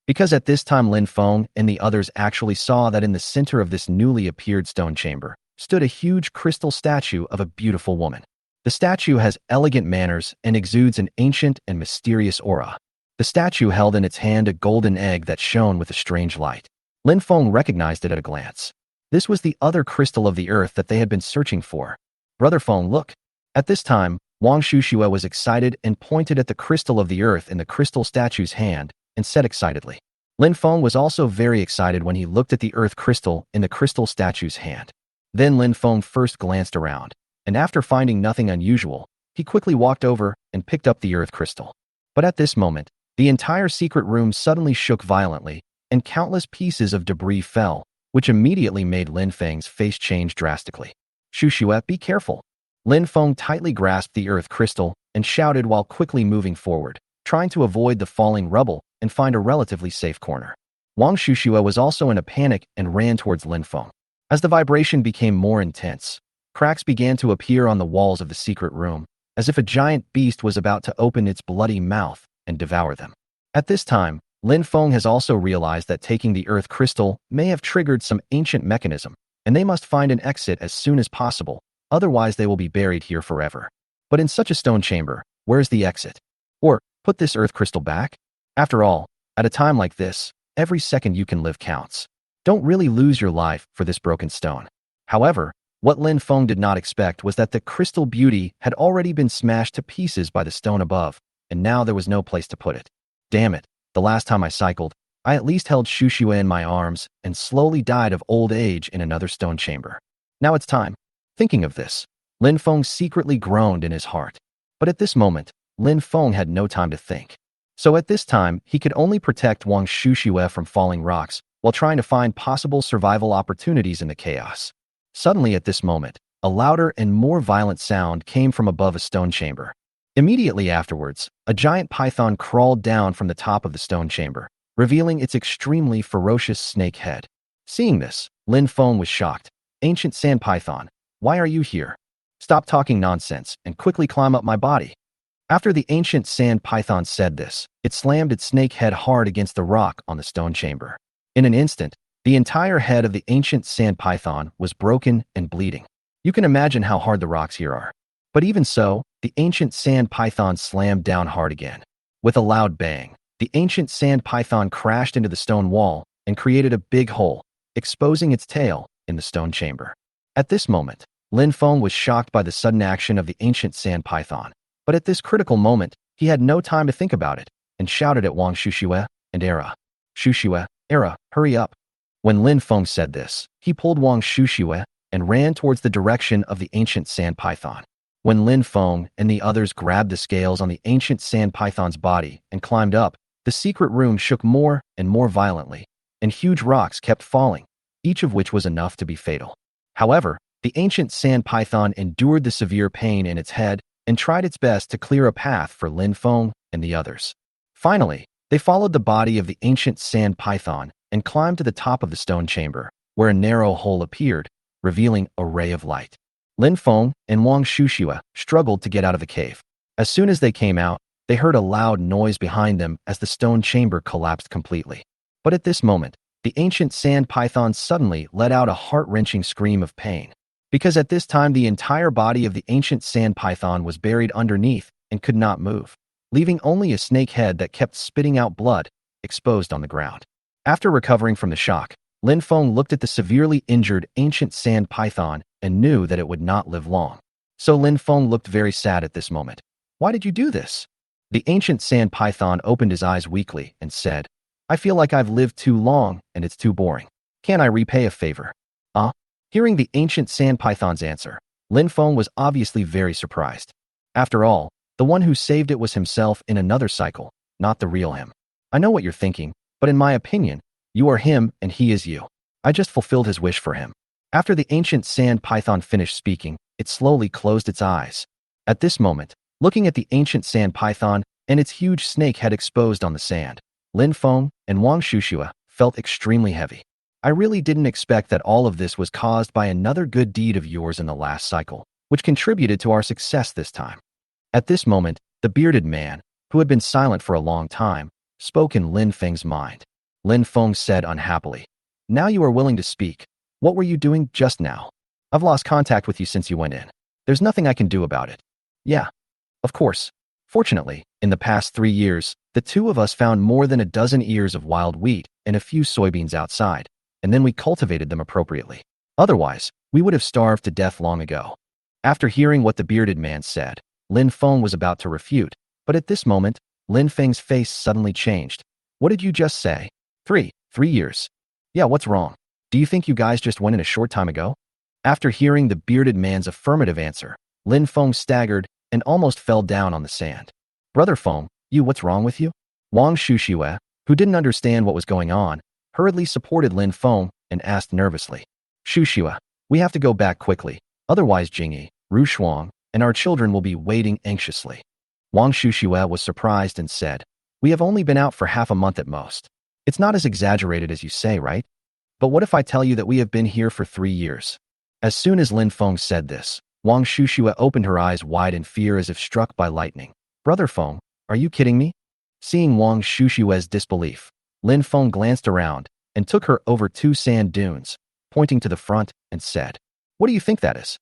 Because at this time Lin Feng and the others actually saw that in the center of this newly appeared stone chamber stood a huge crystal statue of a beautiful woman. The statue has elegant manners and exudes an ancient and mysterious aura. The statue held in its hand a golden egg that shone with a strange light. Lin Feng recognized it at a glance. This was the other crystal of the earth that they had been searching for. Brother Feng, look. At this time, Wang Shuxue was excited and pointed at the crystal of the earth in the crystal statue's hand and said excitedly. Lin Feng was also very excited when he looked at the earth crystal in the crystal statue's hand. Then Lin Feng first glanced around, and after finding nothing unusual, he quickly walked over and picked up the earth crystal. But at this moment, the entire secret room suddenly shook violently, and countless pieces of debris fell, which immediately made Lin Feng's face change drastically. Shuxue, be careful. Lin Feng tightly grasped the earth crystal and shouted while quickly moving forward, trying to avoid the falling rubble and find a relatively safe corner. Wang Shuxue was also in a panic and ran towards Lin Feng. As the vibration became more intense, cracks began to appear on the walls of the secret room, as if a giant beast was about to open its bloody mouth and devour them. At this time, Lin Feng has also realized that taking the earth crystal may have triggered some ancient mechanism, and they must find an exit as soon as possible, otherwise they will be buried here forever. But in such a stone chamber, where's the exit? Or, put this earth crystal back? After all, at a time like this, every second you can live counts. Don't really lose your life for this broken stone. However, what Lin Feng did not expect was that the crystal beauty had already been smashed to pieces by the stone above, and now there was no place to put it. Damn it, the last time I cycled, I at least held Shuxue in my arms and slowly died of old age in another stone chamber. Now it's time. Thinking of this, Lin Feng secretly groaned in his heart. But at this moment, Lin Feng had no time to think. So at this time, he could only protect Wang Shuxue from falling rocks while trying to find possible survival opportunities in the chaos. Suddenly at this moment, a louder and more violent sound came from above a stone chamber. Immediately afterwards, a giant python crawled down from the top of the stone chamber, revealing its extremely ferocious snake head. Seeing this, Lin Feng was shocked. Ancient sand python, why are you here? Stop talking nonsense and quickly climb up my body. After the ancient sand python said this, it slammed its snake head hard against the rock on the stone chamber. In an instant, the entire head of the ancient sand python was broken and bleeding. You can imagine how hard the rocks here are. But even so, the ancient sand python slammed down hard again. With a loud bang, the ancient sand python crashed into the stone wall and created a big hole, exposing its tail in the stone chamber. At this moment, Lin Feng was shocked by the sudden action of the ancient sand python. But at this critical moment, he had no time to think about it and shouted at Wang Shuxue and Era. Shuxue, Era, hurry up. When Lin Feng said this, he pulled Wang Shuxue and ran towards the direction of the ancient sand python. When Lin Feng and the others grabbed the scales on the ancient sand python's body and climbed up, the secret room shook more and more violently, and huge rocks kept falling, each of which was enough to be fatal. However, the ancient sand python endured the severe pain in its head and tried its best to clear a path for Lin Feng and the others. Finally, they followed the body of the ancient sand python and climbed to the top of the stone chamber, where a narrow hole appeared, revealing a ray of light. Lin Feng and Wang Shuxue struggled to get out of the cave. As soon as they came out, they heard a loud noise behind them as the stone chamber collapsed completely. But at this moment, the ancient sand python suddenly let out a heart-wrenching scream of pain. Because at this time the entire body of the ancient sand python was buried underneath and could not move, leaving only a snake head that kept spitting out blood, exposed on the ground. After recovering from the shock, Lin Feng looked at the severely injured ancient sand python and knew that it would not live long. So Lin Feng looked very sad at this moment. Why did you do this? The ancient sand python opened his eyes weakly and said, I feel like I've lived too long and it's too boring. Can I repay a favor? Hearing the ancient sand python's answer, Lin Feng was obviously very surprised. After all, the one who saved it was himself in another cycle, not the real him. I know what you're thinking, but in my opinion, you are him and he is you. I just fulfilled his wish for him. After the ancient sand python finished speaking, it slowly closed its eyes. At this moment, looking at the ancient sand python and its huge snake head exposed on the sand, Lin Feng and Wang Shushua felt extremely heavy. I really didn't expect that all of this was caused by another good deed of yours in the last cycle, which contributed to our success this time. At this moment, the bearded man, who had been silent for a long time, spoke in Lin Feng's mind. Lin Feng said unhappily, Now you are willing to speak. What were you doing just now? I've lost contact with you since you went in. There's nothing I can do about it. Yeah, of course. Fortunately, in the past 3 years, the two of us found more than a dozen ears of wild wheat and a few soybeans outside, and then we cultivated them appropriately. Otherwise, we would have starved to death long ago. After hearing what the bearded man said, Lin Feng was about to refute, but at this moment, Lin Feng's face suddenly changed. What did you just say? 3 years. Yeah, what's wrong? Do you think you guys just went in a short time ago? After hearing the bearded man's affirmative answer, Lin Feng staggered and almost fell down on the sand. Brother Feng, what's wrong with you? Wang Shushua, who didn't understand what was going on, hurriedly supported Lin Feng and asked nervously, Shushua, we have to go back quickly, otherwise Jingyi, Ru Shuang, and our children will be waiting anxiously. Wang Shushua was surprised and said, We have only been out for half a month at most. It's not as exaggerated as you say, right? But what if I tell you that we have been here for 3 years? As soon as Lin Feng said this, Wang Shushua opened her eyes wide in fear as if struck by lightning. Brother Feng, are you kidding me? Seeing Wang Shushua's disbelief, Lin Feng glanced around and took her over 2 sand dunes, pointing to the front, and said, What do you think that is?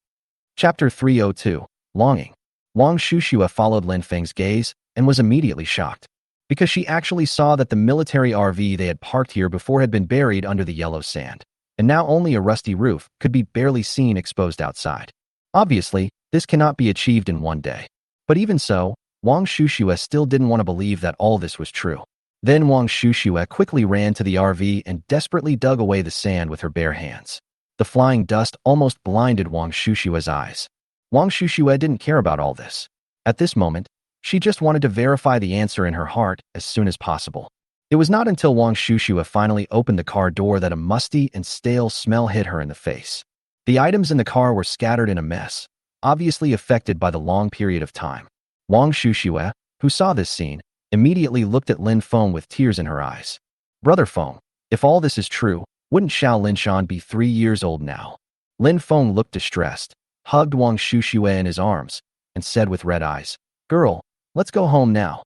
Chapter 302, Longing. Wang Shushua followed Lin Feng's gaze and was immediately shocked, because she actually saw that the military RV they had parked here before had been buried under the yellow sand, and now only a rusty roof could be barely seen exposed outside. Obviously, this cannot be achieved in one day. But even so, Wang Shushua still didn't want to believe that all this was true. Then Wang Shushua quickly ran to the RV and desperately dug away the sand with her bare hands. The flying dust almost blinded Wang Shushua's eyes. Wang Shushua didn't care about all this. At this moment, she just wanted to verify the answer in her heart as soon as possible. It was not until Wang Shushua finally opened the car door that a musty and stale smell hit her in the face. The items in the car were scattered in a mess, obviously affected by the long period of time. Wang Shushua, who saw this scene, immediately looked at Lin Feng with tears in her eyes. Brother Feng, if all this is true, wouldn't Xiao Linshan be 3 years old now? Lin Feng looked distressed, hugged Wang Shushua in his arms, and said with red eyes, Girl, let's go home now.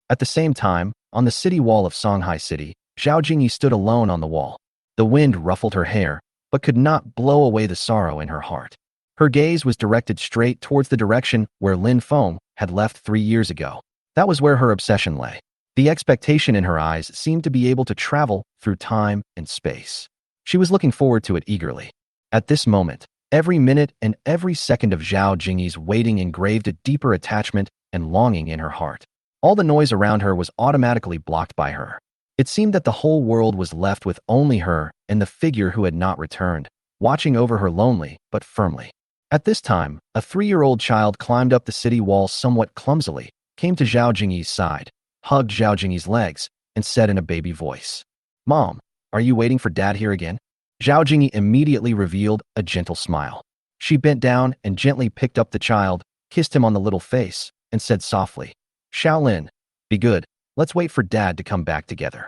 At the same time, on the city wall of Songhai City, Zhao Jingyi stood alone on the wall. The wind ruffled her hair, but could not blow away the sorrow in her heart. Her gaze was directed straight towards the direction where Lin Feng had left 3 years ago. That was where her obsession lay. The expectation in her eyes seemed to be able to travel through time and space. She was looking forward to it eagerly. At this moment, every minute and every second of Zhao Jingyi's waiting engraved a deeper attachment and longing in her heart. All the noise around her was automatically blocked by her. It seemed that the whole world was left with only her and the figure who had not returned, watching over her lonely but firmly. At this time, a 3-year-old child climbed up the city wall somewhat clumsily, came to Zhao Jingyi's side, hugged Zhao Jingyi's legs, and said in a baby voice, Mom, are you waiting for Dad here again? Zhao Jingyi immediately revealed a gentle smile. She bent down and gently picked up the child, kissed him on the little face, and said softly, Shaolin, be good. Let's wait for Dad to come back together.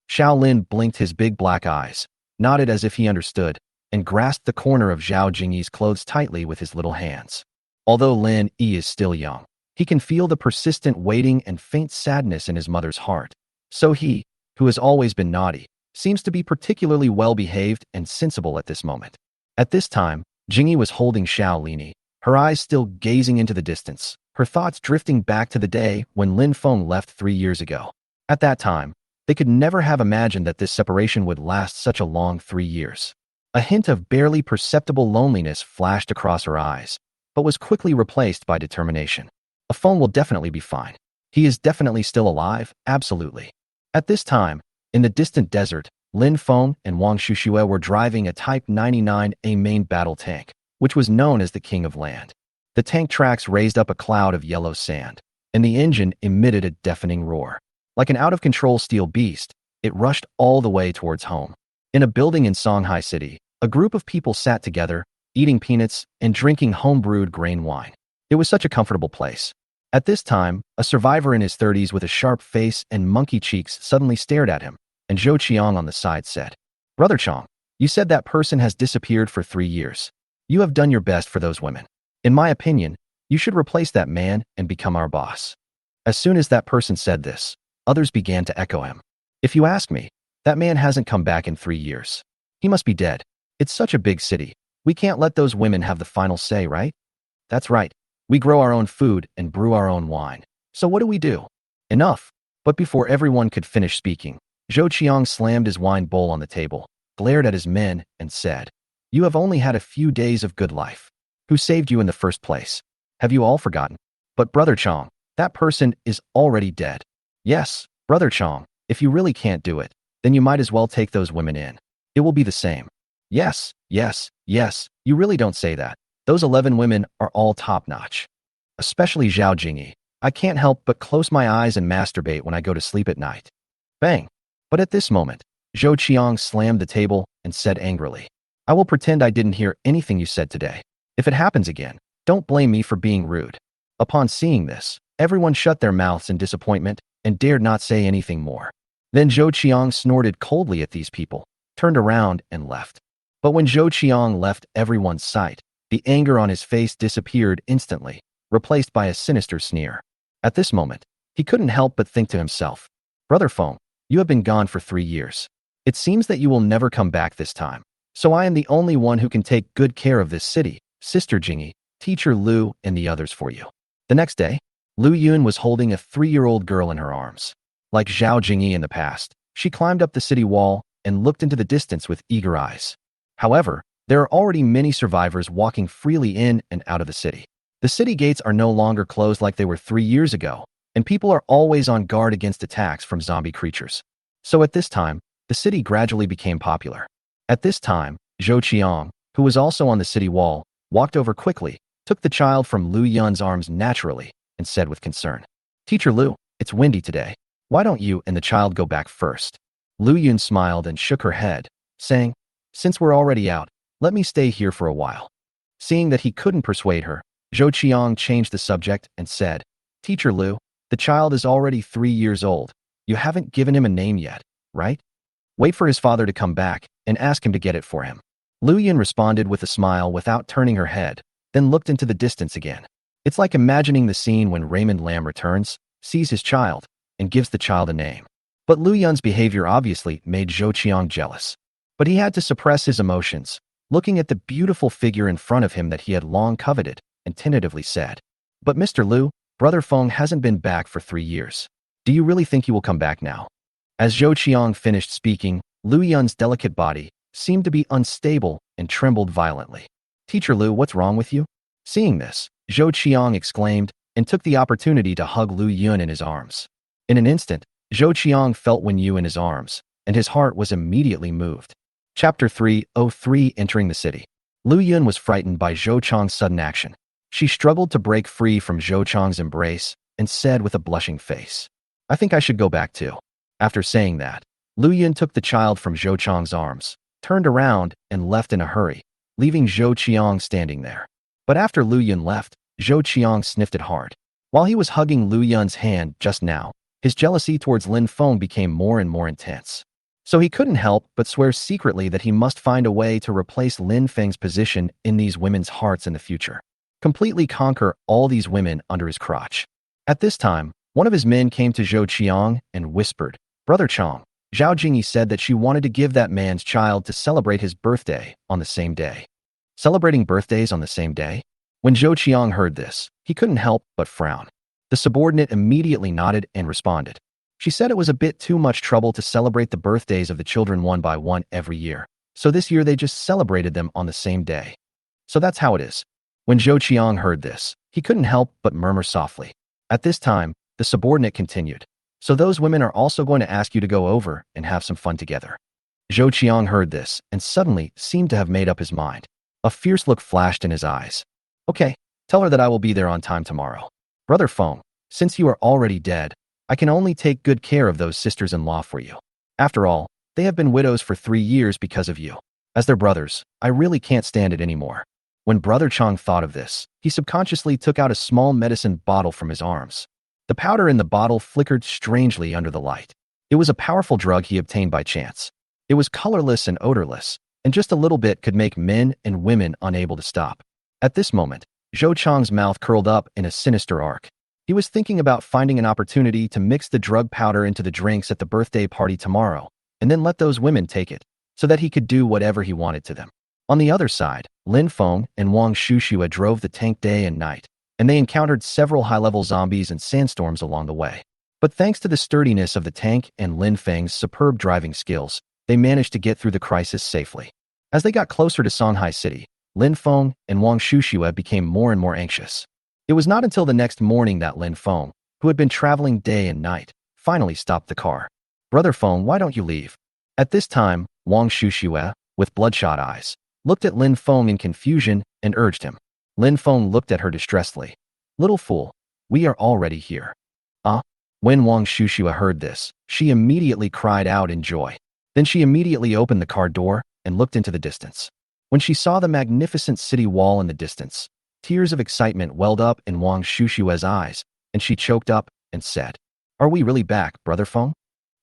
Shaolin blinked his big black eyes, nodded as if he understood, and grasped the corner of Zhao Jingyi's clothes tightly with his little hands. Although Lin Yi is still young, he can feel the persistent waiting and faint sadness in his mother's heart. So he, who has always been naughty, seems to be particularly well-behaved and sensible at this moment. At this time, Jingyi was holding Shaolin, her eyes still gazing into the distance, her thoughts drifting back to the day when Lin Feng left 3 years ago. At that time, they could never have imagined that this separation would last such a long 3 years. A hint of barely perceptible loneliness flashed across her eyes, but was quickly replaced by determination. A Feng will definitely be fine. He is definitely still alive, absolutely. At this time, in the distant desert, Lin Feng and Wang Shushue were driving a Type 99A main battle tank, which was known as the King of Land. The tank tracks raised up a cloud of yellow sand, and the engine emitted a deafening roar. Like an out-of-control steel beast, it rushed all the way towards home. In a building in Songhai City, a group of people sat together, eating peanuts and drinking home-brewed grain wine. It was such a comfortable place. At this time, a survivor in his 30s with a sharp face and monkey cheeks suddenly stared at him, and Zhou Qiang on the side said, "Brother Chong, you said that person has disappeared for 3 years. You have done your best for those women. In my opinion, you should replace that man and become our boss." As soon as that person said this, others began to echo him. "If you ask me, that man hasn't come back in 3 years. He must be dead. It's such a big city. We can't let those women have the final say, right? That's right. We grow our own food and brew our own wine. So what do we do?" Enough. But before everyone could finish speaking, Zhou Qiang slammed his wine bowl on the table, glared at his men, and said, "You have only had a few days of good life. Who saved you in the first place? Have you all forgotten? But Brother Chong, that person is already dead. Yes, Brother Chong, if you really can't do it, then you might as well take those women in. It will be the same." Yes, yes, yes, you really don't say that. Those 11 women are all top-notch. Especially Zhao Jingyi. I can't help but close my eyes and masturbate when I go to sleep at night. Bang. But at this moment, Zhou Qiang slammed the table and said angrily, "I will pretend I didn't hear anything you said today. If it happens again, don't blame me for being rude." Upon seeing this, everyone shut their mouths in disappointment and dared not say anything more. Then Zhou Qiang snorted coldly at these people, turned around and left. But when Zhou Qiang left everyone's sight, the anger on his face disappeared instantly, replaced by a sinister sneer. At this moment, he couldn't help but think to himself, "Brother Feng, you have been gone for 3 years. It seems that you will never come back this time. So I am the only one who can take good care of this city, Sister Jingyi, Teacher Lu, and the others for you." The next day, Lu Yun was holding a 3-year-old girl in her arms. Like Zhao Jingyi in the past, she climbed up the city wall and looked into the distance with eager eyes. However, there are already many survivors walking freely in and out of the city. The city gates are no longer closed like they were 3 years ago, and people are always on guard against attacks from zombie creatures. So at this time, the city gradually became popular. At this time, Zhou Qiang, who was also on the city wall, walked over quickly, took the child from Lu Yun's arms naturally, and said with concern, "Teacher Lu, it's windy today. Why don't you and the child go back first?" Lu Yun smiled and shook her head, saying, "Since we're already out, let me stay here for a while." Seeing that he couldn't persuade her, Zhou Qiang changed the subject and said, "Teacher Lu, the child is already 3 years old. You haven't given him a name yet, right? Wait for his father to come back and ask him to get it for him." Lu Yun responded with a smile without turning her head, then looked into the distance again. It's like imagining the scene when Raymond Lam returns, sees his child, and gives the child a name. But Lu Yun's behavior obviously made Zhou Qiang jealous. But he had to suppress his emotions, looking at the beautiful figure in front of him that he had long coveted, and tentatively said, "But Mr. Lu, Brother Feng hasn't been back for 3 years. Do you really think he will come back now?" As Zhou Qiang finished speaking, Lu Yun's delicate body seemed to be unstable and trembled violently. "Teacher Lu, what's wrong with you?" Seeing this, Zhou Qiang exclaimed and took the opportunity to hug Lu Yun in his arms. In an instant, Zhou Qiang felt Wen Yu in his arms, and his heart was immediately moved. Chapter 303 Entering the City. Lu Yun was frightened by Zhou Qiang's sudden action. She struggled to break free from Zhou Qiang's embrace and said with a blushing face, "I think I should go back too." After saying that, Lu Yun took the child from Zhou Qiang's arms, turned around, and left in a hurry, leaving Zhou Qiang standing there. But after Lu Yun left, Zhou Qiang sniffed it hard. While he was hugging Lu Yun's hand just now, his jealousy towards Lin Feng became more and more intense. So he couldn't help but swear secretly that he must find a way to replace Lin Feng's position in these women's hearts in the future. Completely conquer all these women under his crotch. At this time, one of his men came to Zhou Qiang and whispered, "Brother Chong, Zhao Jingyi said that she wanted to give that man's child to celebrate his birthday on the same day." Celebrating birthdays on the same day? When Zhou Qiang heard this, he couldn't help but frown. The subordinate immediately nodded and responded. She said it was a bit too much trouble to celebrate the birthdays of the children one by one every year, so this year they just celebrated them on the same day. So that's how it is. When Zhou Qiang heard this, he couldn't help but murmur softly. At this time, The subordinate continued. So those women are also going to ask you to go over and have some fun together. Zhou Qiang heard this and suddenly seemed to have made up his mind. A fierce look flashed in his eyes. Okay, tell her that I will be there on time tomorrow. Brother Feng, since you are already dead, I can only take good care of those sisters-in-law for you. After all, they have been widows for 3 years because of you. As their brothers, I really can't stand it anymore. When Brother Chang thought of this, he subconsciously took out a small medicine bottle from his arms. The powder in the bottle flickered strangely under the light. It was a powerful drug he obtained by chance. It was colorless and odorless, and just a little bit could make men and women unable to stop. At this moment, Zhou Chang's mouth curled up in a sinister arc. He was thinking about finding an opportunity to mix the drug powder into the drinks at the birthday party tomorrow, and then let those women take it, so that he could do whatever he wanted to them. On the other side, Lin Feng and Wang Shushua drove the tank day and night, and they encountered several high-level zombies and sandstorms along the way. But thanks to the sturdiness of the tank and Lin Feng's superb driving skills, they managed to get through the crisis safely. As they got closer to Songhai City, Lin Feng and Wang Shushua became more and more anxious. It was not until the next morning that Lin Feng, who had been traveling day and night, finally stopped the car. Brother Feng, why don't you leave? At this time, Wang Shushua, with bloodshot eyes, looked at Lin Feng in confusion and urged him. Lin Feng looked at her distressedly. Little fool, we are already here. When Wang Shushua heard this, she immediately cried out in joy. Then she immediately opened the car door and looked into the distance. When she saw the magnificent city wall in the distance, tears of excitement welled up in Wang Shushua's eyes, and she choked up and said, Are we really back, Brother Feng?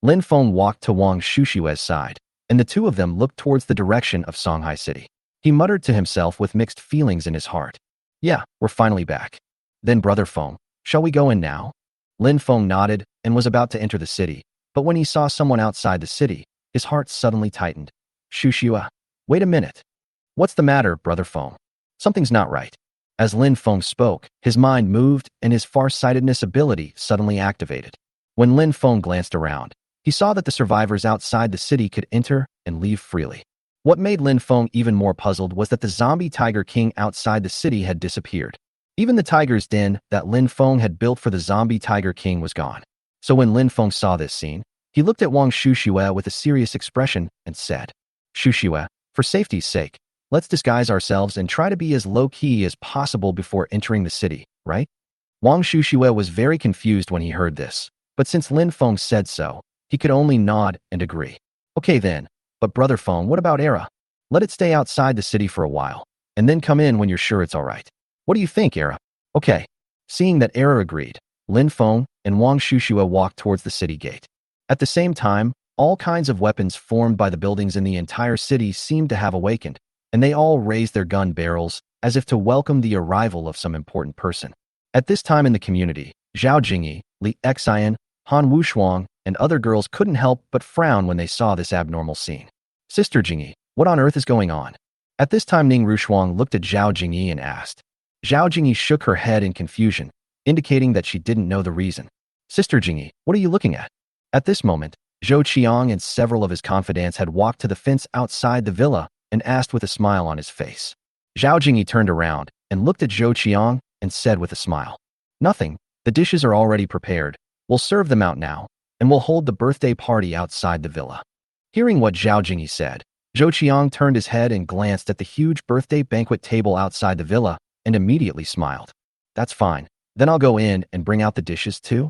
Lin Feng walked to Wang Shushua's side, and the two of them looked towards the direction of Songhai City. He muttered to himself with mixed feelings in his heart. Yeah, we're finally back. Then Brother Feng, shall we go in now? Lin Feng nodded and was about to enter the city, but when he saw someone outside the city, his heart suddenly tightened. Shushua, wait a minute. What's the matter, Brother Feng? Something's not right. As Lin Feng spoke, his mind moved and his far-sightedness ability suddenly activated. When Lin Feng glanced around, he saw that the survivors outside the city could enter and leave freely. What made Lin Feng even more puzzled was that the zombie Tiger King outside the city had disappeared. Even the tiger's den that Lin Feng had built for the zombie Tiger King was gone. So when Lin Feng saw this scene, he looked at Wang Shushua with a serious expression and said, Shushua, for safety's sake, let's disguise ourselves and try to be as low-key as possible before entering the city, right? Wang Shushua was very confused when he heard this, but since Lin Feng said so, he could only nod and agree. Okay then, but Brother Feng, what about Era? Let it stay outside the city for a while, and then come in when you're sure it's all right. What do you think, Era? Okay. Seeing that Era agreed, Lin Feng and Wang Shushua walked towards the city gate. At the same time, all kinds of weapons formed by the buildings in the entire city seemed to have awakened, and they all raised their gun barrels as if to welcome the arrival of some important person. At this time in the community, Zhao Jingyi, Li Xian, Han Wushuang, and other girls couldn't help but frown when they saw this abnormal scene. Sister Jingyi, what on earth is going on? At this time Ning Rushuang looked at Zhao Jingyi and asked. Zhao Jingyi shook her head in confusion, indicating that she didn't know the reason. Sister Jingyi, what are you looking at? At this moment, Zhou Qiang and several of his confidants had walked to the fence outside the villa and asked with a smile on his face. Zhao Jingyi turned around and looked at Zhou Qiang and said with a smile, Nothing, the dishes are already prepared. We'll serve them out now, and we'll hold the birthday party outside the villa. Hearing what Zhao Jingyi said, Zhou Qiang turned his head and glanced at the huge birthday banquet table outside the villa and immediately smiled. That's fine, then I'll go in and bring out the dishes too.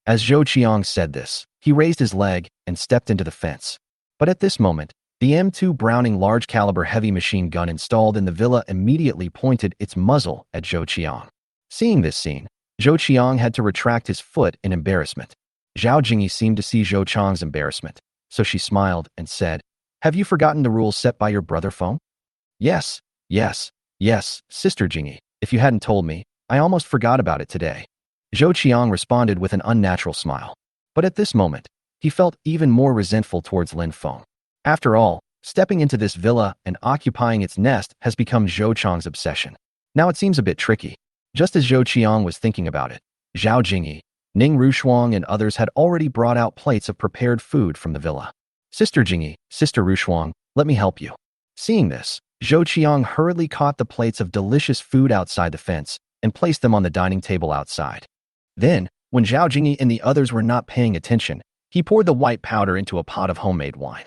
As Zhou Qiang said this, he raised his leg and stepped into the fence. But at this moment, the M2 Browning large-caliber heavy machine gun installed in the villa immediately pointed its muzzle at Zhou Qiang. Seeing this scene, Zhou Qiang had to retract his foot in embarrassment. Zhao Jingyi seemed to see Zhou Qiang's embarrassment, so she smiled and said, Have you forgotten the rules set by your brother Feng? Yes, Sister Jingyi, if you hadn't told me, I almost forgot about it today. Zhou Qiang responded with an unnatural smile. But at this moment, he felt even more resentful towards Lin Feng. After all, stepping into this villa and occupying its nest has become Zhou Qiang's obsession. Now it seems a bit tricky. Just as Zhou Qiang was thinking about it, Zhao Jingyi, Ning Rushuang and others had already brought out plates of prepared food from the villa. Sister Jingyi, Sister Rushuang, let me help you. Seeing this, Zhou Qiang hurriedly caught the plates of delicious food outside the fence and placed them on the dining table outside. Then, When Zhao Jingyi and the others were not paying attention, he poured the white powder into a pot of homemade wine.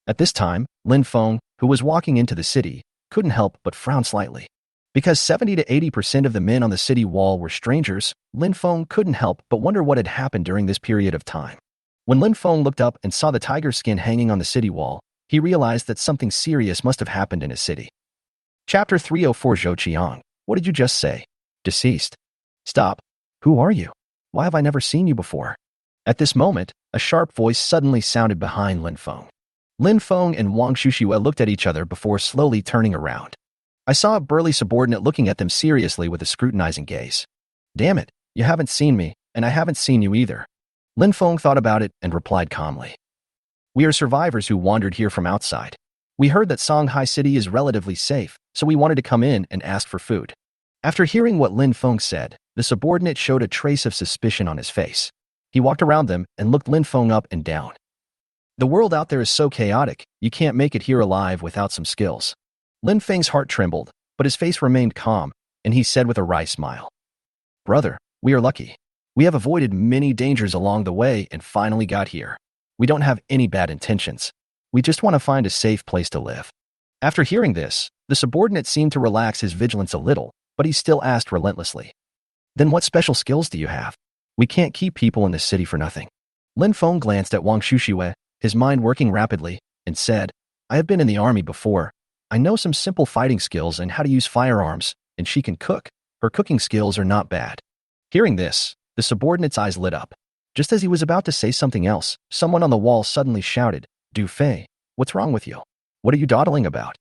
At this time, Lin Feng, who was walking into the city, couldn't help but frown slightly. Because 70 to 80% of the men on the city wall were strangers, Lin Feng couldn't help but wonder what had happened during this period of time. When Lin Feng looked up and saw the tiger skin hanging on the city wall, he realized that something serious must have happened in his city. Chapter 304 Zhou Qiang. What did you just say? Deceased. Stop. Who are you? Why have I never seen you before? At this moment, a sharp voice suddenly sounded behind Lin Feng. Lin Feng and Wang Shuxiue looked at each other before slowly turning around. I saw a burly subordinate looking at them seriously with a scrutinizing gaze. Damn it, you haven't seen me, and I haven't seen you either. Lin Feng thought about it and replied calmly. We are survivors who wandered here from outside. We heard that Songhai City is relatively safe, so we wanted to come in and ask for food. After hearing what Lin Feng said, the subordinate showed a trace of suspicion on his face. He walked around them and looked Lin Feng up and down. The world out there is so chaotic, you can't make it here alive without some skills. Lin Feng's heart trembled, but his face remained calm, and he said with a wry smile. Brother, we are lucky. We have avoided many dangers along the way and finally got here. We don't have any bad intentions. We just want to find a safe place to live. After hearing this, the subordinate seemed to relax his vigilance a little, but he still asked relentlessly. Then what special skills do you have? We can't keep people in this city for nothing. Lin Feng glanced at Wang Shuxiue, his mind working rapidly, and said, I have been in the army before. I know some simple fighting skills and how to use firearms, and she can cook. Her cooking skills are not bad. Hearing this, the subordinate's eyes lit up. Just as he was about to say something else, someone on the wall suddenly shouted, Du Fei, what's wrong with you? What are you dawdling about?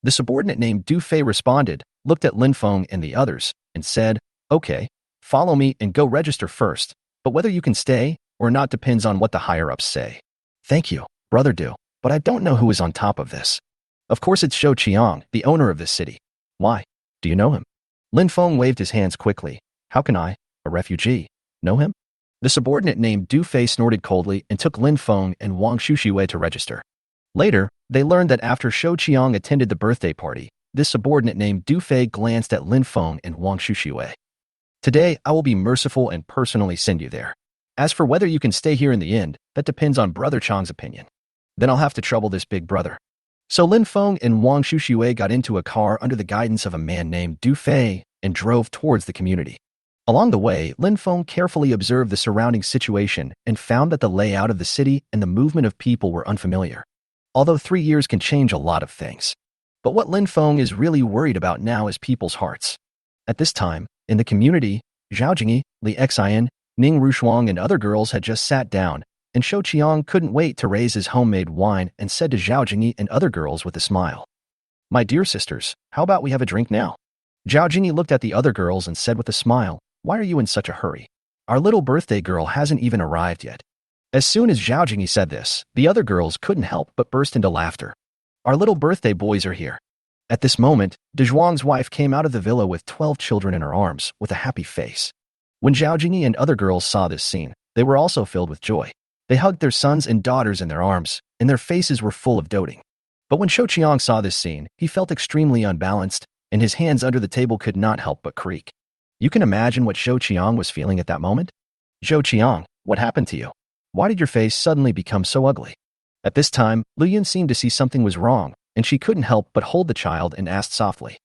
The subordinate named Du Fei responded, looked at Lin Feng and the others, and said, Okay, follow me and go register first, but whether you can stay or not depends on what the higher-ups say. Thank you, Brother Du, but I don't know who is on top of this. Of course it's Zhou Qiang, the owner of this city. Why? Do you know him? Lin Feng waved his hands quickly. How can I, a refugee, know him? The subordinate named Du Fei snorted coldly and took Lin Feng and Wang Shuxiue to register. Later, they learned that after Zhou Qiang attended the birthday party, this subordinate named Du Fei glanced at Lin Feng and Wang Shuxiue. Today, I will be merciful and personally send you there. As for whether you can stay here in the end, that depends on Brother Chang's opinion. Then I'll have to trouble this big brother. So Lin Feng and Wang Shuxiue got into a car under the guidance of a man named Du Fei and drove towards the community. Along the way, Lin Feng carefully observed the surrounding situation and found that the layout of the city and the movement of people were unfamiliar. Although 3 years can change a lot of things. But what Lin Feng is really worried about now is people's hearts. At this time, in the community, Zhao Jingyi, Li Xian, Ning Rushuang and other girls had just sat down, and Zhou Qiang couldn't wait to raise his homemade wine and said to Zhao Jingyi and other girls with a smile, My dear sisters, how about we have a drink now? Zhao Jingyi looked at the other girls and said with a smile, Why are you in such a hurry? Our little birthday girl hasn't even arrived yet. As soon as Zhao Jingyi said this, the other girls couldn't help but burst into laughter. Our little birthday boys are here. At this moment, De Zhuang's wife came out of the villa with 12 children in her arms, with a happy face. When Zhao Jingyi and other girls saw this scene, they were also filled with joy. They hugged their sons and daughters in their arms, and their faces were full of doting. But when Zhou Qiang saw this scene, he felt extremely unbalanced, and his hands under the table could not help but creak. You can imagine what Zhou Qiang was feeling at that moment? Zhou Qiang, what happened to you? Why did your face suddenly become so ugly? At this time, Lu Yun seemed to see something was wrong, and she couldn't help but hold the child and asked softly,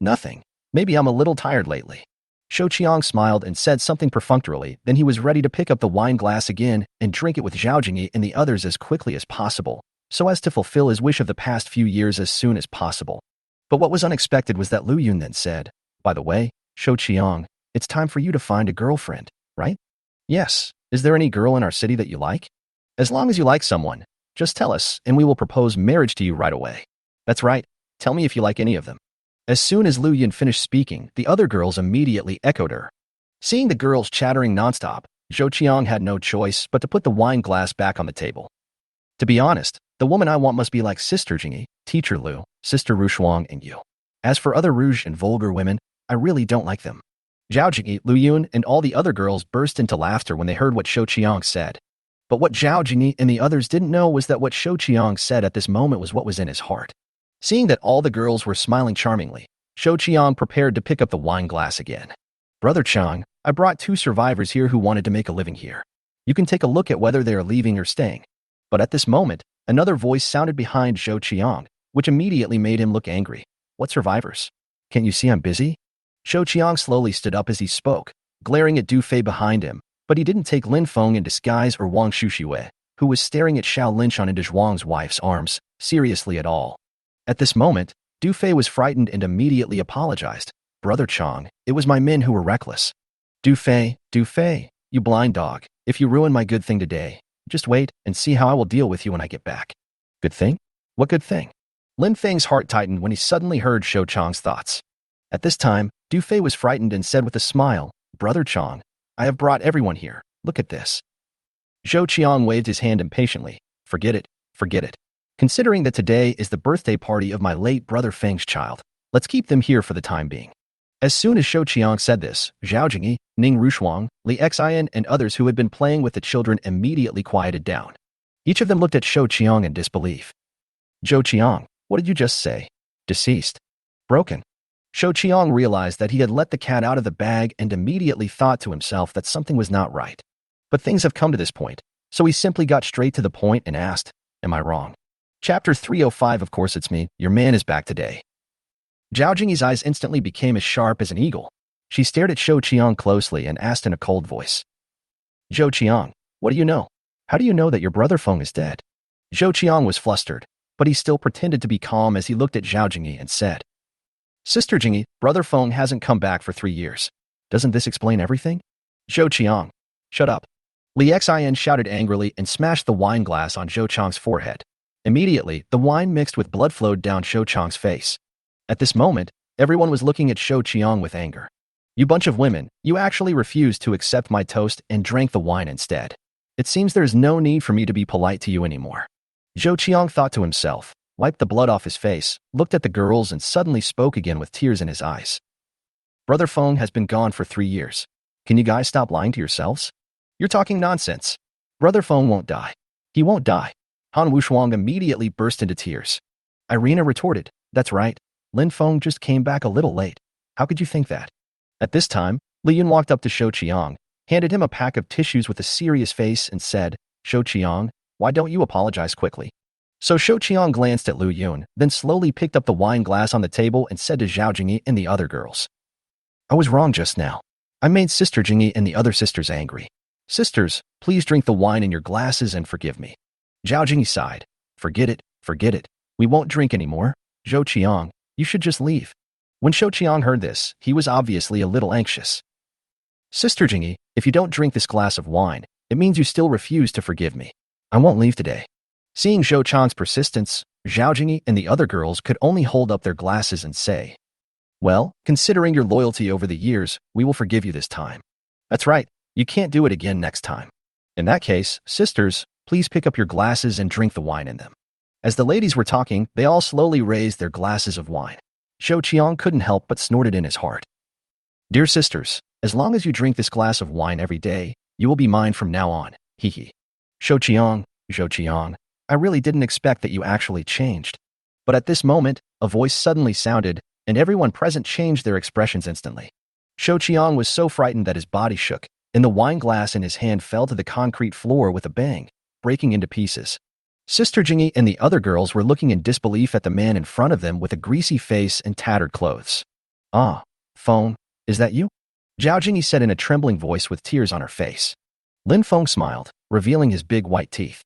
Nothing. Maybe I'm a little tired lately. Zhou Qiang smiled and said something perfunctorily, then he was ready to pick up the wine glass again and drink it with Zhao Jingyi and the others as quickly as possible, so as to fulfill his wish of the past few years as soon as possible. But what was unexpected was that Lu Yun then said, By the way, Zhou Qiang, it's time for you to find a girlfriend, right? Yes. Is there any girl in our city that you like? As long as you like someone, just tell us and we will propose marriage to you right away. That's right. Tell me if you like any of them. As soon as Lu Yun finished speaking, the other girls immediately echoed her. Seeing the girls chattering nonstop, Zhou Qiang had no choice but to put the wine glass back on the table. To be honest, the woman I want must be like Sister Jingyi, Teacher Lu, Sister Rushuang, and you. As for other rouge and vulgar women, I really don't like them. Zhao Jingyi, Lu Yun, and all the other girls burst into laughter when they heard what Zhou Qiang said. But what Zhao Jingyi and the others didn't know was that what Zhou Qiang said at this moment was what was in his heart. Seeing that all the girls were smiling charmingly, Zhou Qiang prepared to pick up the wine glass again. Brother Chang, I brought 2 survivors here who wanted to make a living here. You can take a look at whether they are leaving or staying. But at this moment, another voice sounded behind Zhou Qiang, which immediately made him look angry. What survivors? Can't you see I'm busy? Zhou Qiang slowly stood up as he spoke, glaring at Du Fei behind him, but he didn't take Lin Feng in disguise or Wang Shushiwei, who was staring at Xiao Linshan into Zhuang's wife's arms, seriously at all. At this moment, Du Fei was frightened and immediately apologized. Brother Chang, it was my men who were reckless. Du Fei, you blind dog, if you ruin my good thing today, just wait and see how I will deal with you when I get back. Good thing? What good thing? Lin Feng's heart tightened when he suddenly heard Zhou Chang's thoughts. At this time, Du Fei was frightened and said with a smile, Brother Chang, I have brought everyone here. Look at this. Zhou Qiang waved his hand impatiently. Forget it. Considering that today is the birthday party of my late brother Feng's child, let's keep them here for the time being. As soon as Zhou Qiang said this, Zhao Jingyi, Ning Rushuang, Li Xian, and others who had been playing with the children immediately quieted down. Each of them looked at Zhou Qiang in disbelief. Zhou Qiang, what did you just say? Deceased. Broken. Zhou Qiang realized that he had let the cat out of the bag and immediately thought to himself that something was not right. But things have come to this point, so he simply got straight to the point and asked, Am I wrong? Chapter 305. Of course it's me, your man is back today. Zhao Jingyi's eyes instantly became as sharp as an eagle. She stared at Zhou Qiang closely and asked in a cold voice. Zhou Qiang, what do you know? How do you know that your brother Feng is dead? Zhou Qiang was flustered, but he still pretended to be calm as he looked at Zhao Jingyi and said, Sister Jingyi, brother Feng hasn't come back for 3 years. Doesn't this explain everything? Zhou Qiang, shut up. Li Xian shouted angrily and smashed the wine glass on Zhou Qiang's forehead. Immediately, the wine mixed with blood flowed down Zhou Qiang's face. At this moment, everyone was looking at Zhou Qiang with anger. You bunch of women, you actually refused to accept my toast and drank the wine instead. It seems there is no need for me to be polite to you anymore. Zhou Qiang thought to himself, wiped the blood off his face, looked at the girls and suddenly spoke again with tears in his eyes. Brother Feng has been gone for 3 years. Can you guys stop lying to yourselves? You're talking nonsense. Brother Feng won't die. He won't die. Han Wushuang immediately burst into tears. Irina retorted, That's right. Lin Feng just came back a little late. How could you think that? At this time, Li Yun walked up to Zhou Qiang, handed him a pack of tissues with a serious face and said, Zhou Qiang, why don't you apologize quickly? So Zhou Qiang glanced at Lu Yun, then slowly picked up the wine glass on the table and said to Zhao Jingyi and the other girls, I was wrong just now. I made Sister Jingyi and the other sisters angry. Sisters, please drink the wine in your glasses and forgive me. Zhao Jingyi sighed. Forget it. We won't drink anymore. Zhou Qiang, you should just leave. When Zhou Qiang heard this, he was obviously a little anxious. Sister Jingyi, if you don't drink this glass of wine, it means you still refuse to forgive me. I won't leave today. Seeing Zhou Qiang's persistence, Zhao Jingyi and the other girls could only hold up their glasses and say, Well, considering your loyalty over the years, we will forgive you this time. That's right, you can't do it again next time. In that case, sisters, please pick up your glasses and drink the wine in them. As the ladies were talking, they all slowly raised their glasses of wine. Zhou Qiang couldn't help but snorted in his heart. Dear sisters, as long as you drink this glass of wine every day, you will be mine from now on. Hee hee. Zhou Qiang, I really didn't expect that you actually changed. But at this moment, a voice suddenly sounded, and everyone present changed their expressions instantly. Zhou Qiang was so frightened that his body shook, and the wine glass in his hand fell to the concrete floor with a bang, breaking into pieces. Sister Jingyi and the other girls were looking in disbelief at the man in front of them with a greasy face and tattered clothes. Ah, Feng, is that you? Zhao Jingyi said in a trembling voice with tears on her face. Lin Feng smiled, revealing his big white teeth.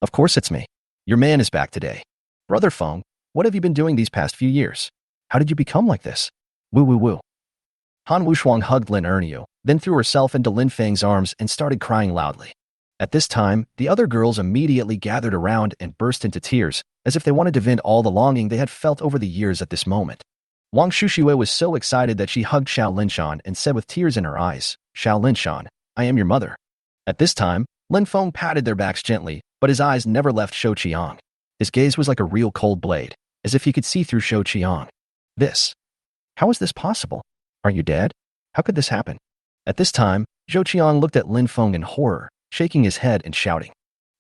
Of course it's me. Your man is back today. Brother Feng, what have you been doing these past few years? How did you become like this? Woo. Han Wushuang hugged Lin Erniu, then threw herself into Lin Feng's arms and started crying loudly. At this time, the other girls immediately gathered around and burst into tears, as if they wanted to vent all the longing they had felt over the years at this moment. Wang Shushiwei was so excited that she hugged Xiao Linshan and said with tears in her eyes, Xiao Linshan, I am your mother. At this time, Lin Feng patted their backs gently, but his eyes never left Zhou Qiang. His gaze was like a real cold blade, as if he could see through Zhou Qiang. How is this possible? Are you dead? How could this happen? At this time, Zhou Qiang looked at Lin Feng in horror, shaking his head and shouting.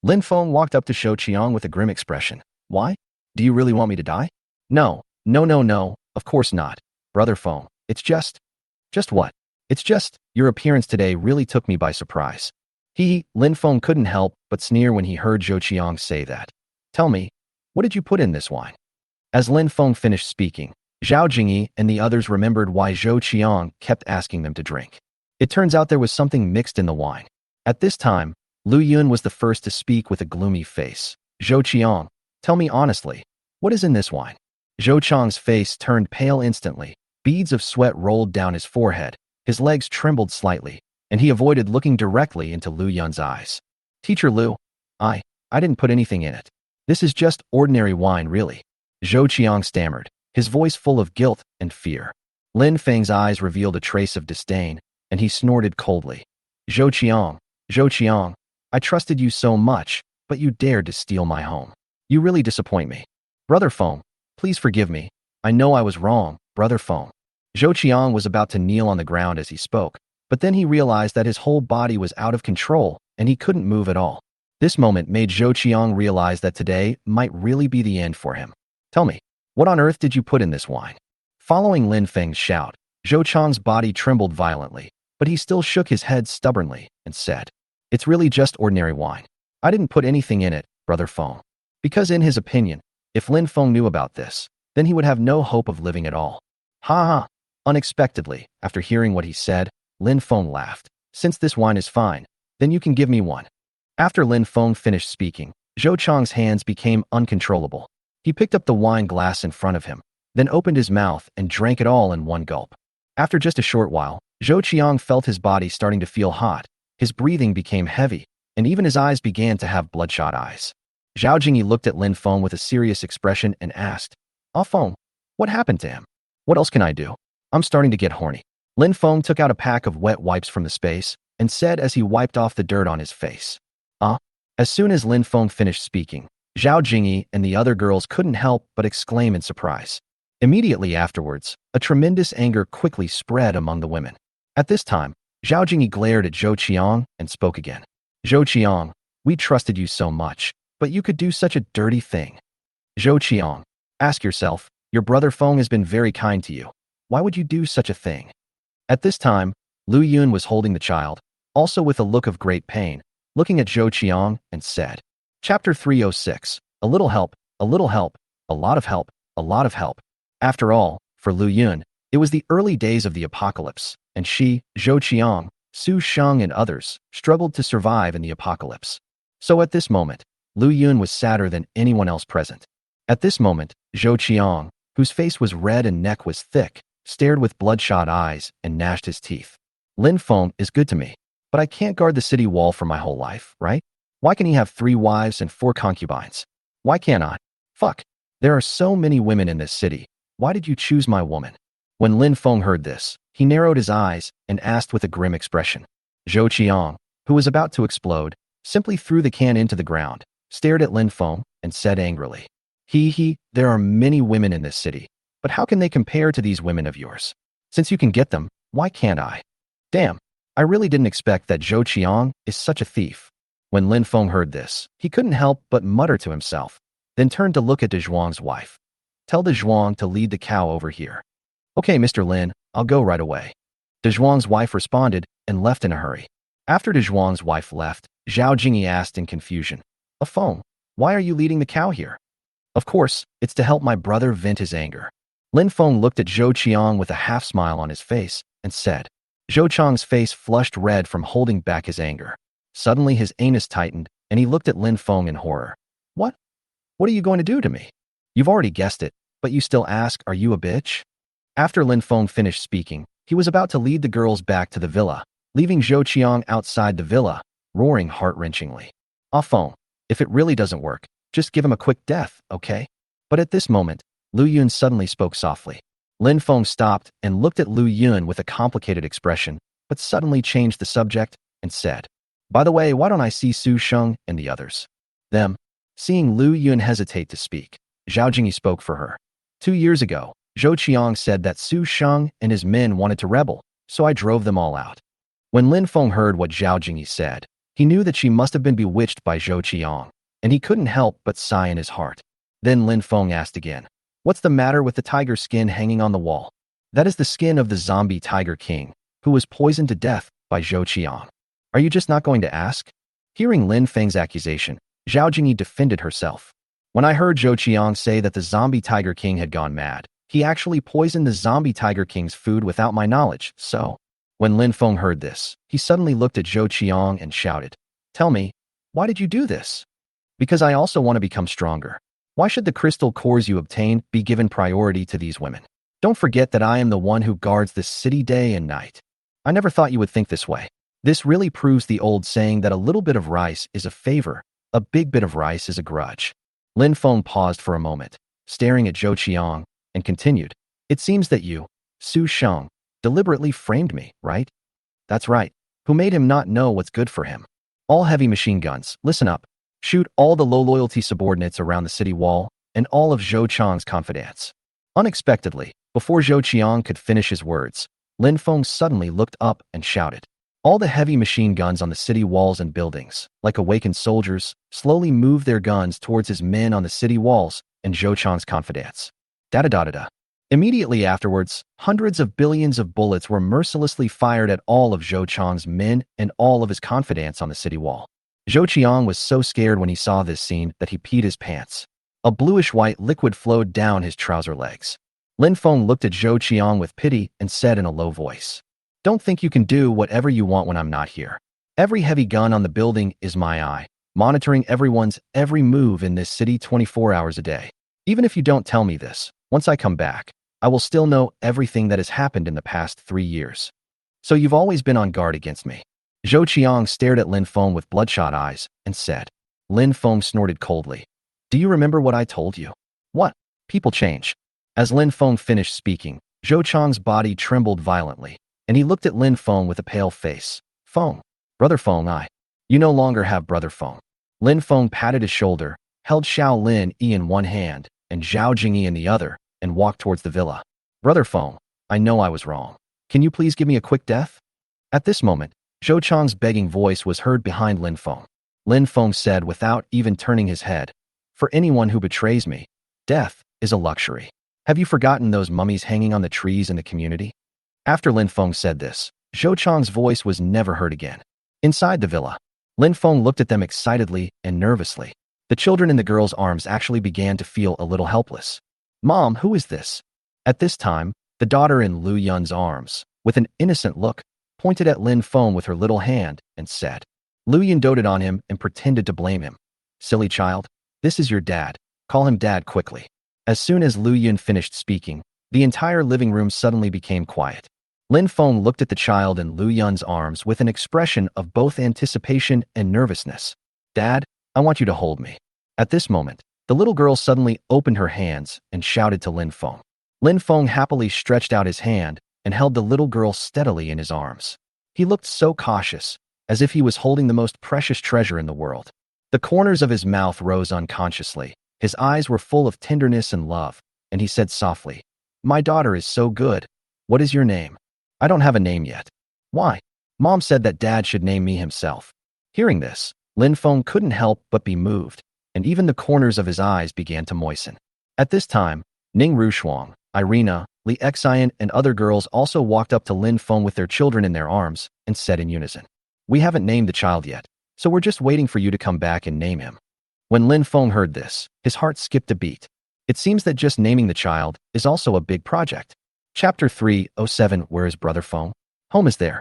Lin Feng walked up to Zhou Qiang with a grim expression. Why? Do you really want me to die? No, of course not. Brother Feng, it's just what? It's just, your appearance today really took me by surprise. Lin Feng couldn't help but sneer when he heard Zhou Qiang say that. Tell me, what did you put in this wine? As Lin Feng finished speaking, Zhao Jingyi and the others remembered why Zhou Qiang kept asking them to drink. It turns out there was something mixed in the wine. At this time, Lu Yun was the first to speak with a gloomy face. Zhou Qiang, tell me honestly, what is in this wine? Zhou Qiang's face turned pale instantly. Beads of sweat rolled down his forehead. His legs trembled slightly, and he avoided looking directly into Lu Yun's eyes. Teacher Lu, I didn't put anything in it. This is just ordinary wine, really. Zhou Qiang stammered, his voice full of guilt and fear. Lin Feng's eyes revealed a trace of disdain, and he snorted coldly. Zhou Qiang, I trusted you so much, but you dared to steal my home. You really disappoint me. Brother Feng, please forgive me. I know I was wrong, Brother Feng. Zhou Qiang was about to kneel on the ground as he spoke, but then he realized that his whole body was out of control and he couldn't move at all. This moment made Zhou Qiang realize that today might really be the end for him. Tell me, what on earth did you put in this wine? Following Lin Feng's shout, Zhou Qiang's body trembled violently, but he still shook his head stubbornly and said, It's really just ordinary wine. I didn't put anything in it, Brother Feng. Because in his opinion, if Lin Feng knew about this, then he would have no hope of living at all. Ha ha! Unexpectedly, after hearing what he said, Lin Feng laughed. Since this wine is fine, then you can give me one. After Lin Feng finished speaking, Zhou Qiang's hands became uncontrollable. He picked up the wine glass in front of him, then opened his mouth and drank it all in one gulp. After just a short while, Zhou Qiang felt his body starting to feel hot, his breathing became heavy, and even his eyes began to have bloodshot eyes. Zhao Jingyi looked at Lin Feng with a serious expression and asked, Ah Feng, what happened to him? What else can I do? I'm starting to get horny. Lin Feng took out a pack of wet wipes from the space and said as he wiped off the dirt on his face. As soon as Lin Feng finished speaking, Zhao Jingyi and the other girls couldn't help but exclaim in surprise. Immediately afterwards, a tremendous anger quickly spread among the women. At this time, Zhao Jingyi glared at Zhou Qiang and spoke again. Zhou Qiang, we trusted you so much, but you could do such a dirty thing. Zhou Qiang, ask yourself, your brother Feng has been very kind to you. Why would you do such a thing? At this time, Lu Yun was holding the child, also with a look of great pain, looking at Zhou Qiang and said, Chapter 306, a little help, a little help, a lot of help, a lot of help. After all, for Lu Yun, it was the early days of the apocalypse, and she, Zhou Qiang, Su Sheng and others, struggled to survive in the apocalypse. So at this moment, Lu Yun was sadder than anyone else present. At this moment, Zhou Qiang, whose face was red and neck was thick, stared with bloodshot eyes and gnashed his teeth. Lin Feng is good to me, but I can't guard the city wall for my whole life, right? Why can he have 3 wives and 4 concubines? Why can't I? Fuck. There are so many women in this city. Why did you choose my woman? When Lin Feng heard this, he narrowed his eyes and asked with a grim expression. Zhou Qiang, who was about to explode, simply threw the can into the ground, stared at Lin Feng, and said angrily, There are many women in this city, but how can they compare to these women of yours? Since you can get them, why can't I? Damn, I really didn't expect that Zhou Qiang is such a thief. When Lin Feng heard this, he couldn't help but mutter to himself, then turned to look at De Zhuang's wife. Tell De Zhuang to lead the cow over here. Okay, Mr. Lin, I'll go right away. De Zhuang's wife responded and left in a hurry. After De Zhuang's wife left, Zhao Jingyi asked in confusion, Feng, why are you leading the cow here? Of course, it's to help my brother vent his anger. Lin Feng looked at Zhou Qiang with a half-smile on his face and said. Zhou Qiang's face flushed red from holding back his anger. Suddenly his anus tightened, and he looked at Lin Feng in horror. What? What are you going to do to me? You've already guessed it, but you still ask, are you a bitch? After Lin Feng finished speaking, he was about to lead the girls back to the villa, leaving Zhou Qiang outside the villa, roaring heart-wrenchingly. Feng, if it really doesn't work, just give him a quick death, okay? But at this moment, Lu Yun suddenly spoke softly. Lin Feng stopped and looked at Lu Yun with a complicated expression, but suddenly changed the subject and said, By the way, why don't I see Su Sheng and the others? Them. Seeing Lu Yun hesitate to speak, Zhao Jingyi spoke for her. 2 years ago, Zhou Qiang said that Su Sheng and his men wanted to rebel, so I drove them all out. When Lin Feng heard what Zhao Jingyi said, he knew that she must have been bewitched by Zhou Qiang, and he couldn't help but sigh in his heart. Then Lin Feng asked again, What's the matter with the tiger skin hanging on the wall? That is the skin of the zombie tiger king, who was poisoned to death by Zhou Qiang. Are you just not going to ask? Hearing Lin Feng's accusation, Zhao Jingyi defended herself. When I heard Zhou Qiang say that the zombie Tiger King had gone mad, he actually poisoned the zombie Tiger King's food without my knowledge, so… When Lin Feng heard this, he suddenly looked at Zhou Qiang and shouted, "Tell me, why did you do this?" "Because I also want to become stronger. Why should the crystal cores you obtain be given priority to these women? Don't forget that I am the one who guards this city day and night." I never thought you would think this way. This really proves the old saying that a little bit of rice is a favor, a big bit of rice is a grudge. Lin Feng paused for a moment, staring at Zhou Qiang, and continued, "It seems that you, Su Sheng, deliberately framed me, right?" "That's right. Who made him not know what's good for him? All heavy machine guns, listen up. Shoot all the low-loyalty subordinates around the city wall and all of Zhou Qiang's confidants." Unexpectedly, before Zhou Qiang could finish his words, Lin Feng suddenly looked up and shouted. All the heavy machine guns on the city walls and buildings, like awakened soldiers, slowly moved their guns towards his men on the city walls and Zhou Qiang's confidants. Da-da-da-da-da. Immediately afterwards, hundreds of billions of bullets were mercilessly fired at all of Zhou Qiang's men and all of his confidants on the city wall. Zhou Qiang was so scared when he saw this scene that he peed his pants. A bluish-white liquid flowed down his trouser legs. Lin Feng looked at Zhou Qiang with pity and said in a low voice, "Don't think you can do whatever you want when I'm not here. Every heavy gun on the building is my eye, monitoring everyone's every move in this city 24 hours a day. Even if you don't tell me this, once I come back, I will still know everything that has happened in the past 3 years. So you've always been on guard against me." Zhou Qiang stared at Lin Feng with bloodshot eyes and said. Lin Feng snorted coldly. "Do you remember what I told you?" "What?" "People change." As Lin Feng finished speaking, Zhou Qiang's body trembled violently, and he looked at Lin Feng with a pale face. "Feng. Brother Feng, You no longer have Brother Feng." Lin Feng patted his shoulder, held Xiao Lin Yi in one hand and Zhao Jingyi in the other, and walked towards the villa. "Brother Feng, I know I was wrong. Can you please give me a quick death?" At this moment, Zhou Qiang's begging voice was heard behind Lin Feng. Lin Feng said without even turning his head, "For anyone who betrays me, death is a luxury. Have you forgotten those mummies hanging on the trees in the community?" After Lin Feng said this, Zhou Qiang's voice was never heard again. Inside the villa, Lin Feng looked at them excitedly and nervously. The children in the girl's arms actually began to feel a little helpless. "Mom, who is this?" At this time, the daughter in Lu Yun's arms, with an innocent look, pointed at Lin Feng with her little hand and said. Lu Yun doted on him and pretended to blame him. "Silly child, this is your dad. Call him dad quickly." As soon as Lu Yun finished speaking, the entire living room suddenly became quiet. Lin Feng looked at the child in Lu Yun's arms with an expression of both anticipation and nervousness. "Dad, I want you to hold me." At this moment, the little girl suddenly opened her hands and shouted to Lin Feng. Lin Feng happily stretched out his hand and held the little girl steadily in his arms. He looked so cautious, as if he was holding the most precious treasure in the world. The corners of his mouth rose unconsciously. His eyes were full of tenderness and love, and he said softly, "My daughter is so good. What is your name?" "I don't have a name yet." "Why?" "Mom said that Dad should name me himself." Hearing this, Lin Feng couldn't help but be moved, and even the corners of his eyes began to moisten. At this time, Ning Rushuang, Irina, Li Xian, and other girls also walked up to Lin Feng with their children in their arms and said in unison, "We haven't named the child yet, so we're just waiting for you to come back and name him." When Lin Feng heard this, his heart skipped a beat. It seems that just naming the child is also a big project. Chapter 307. Where is Brother Feng? Home is there.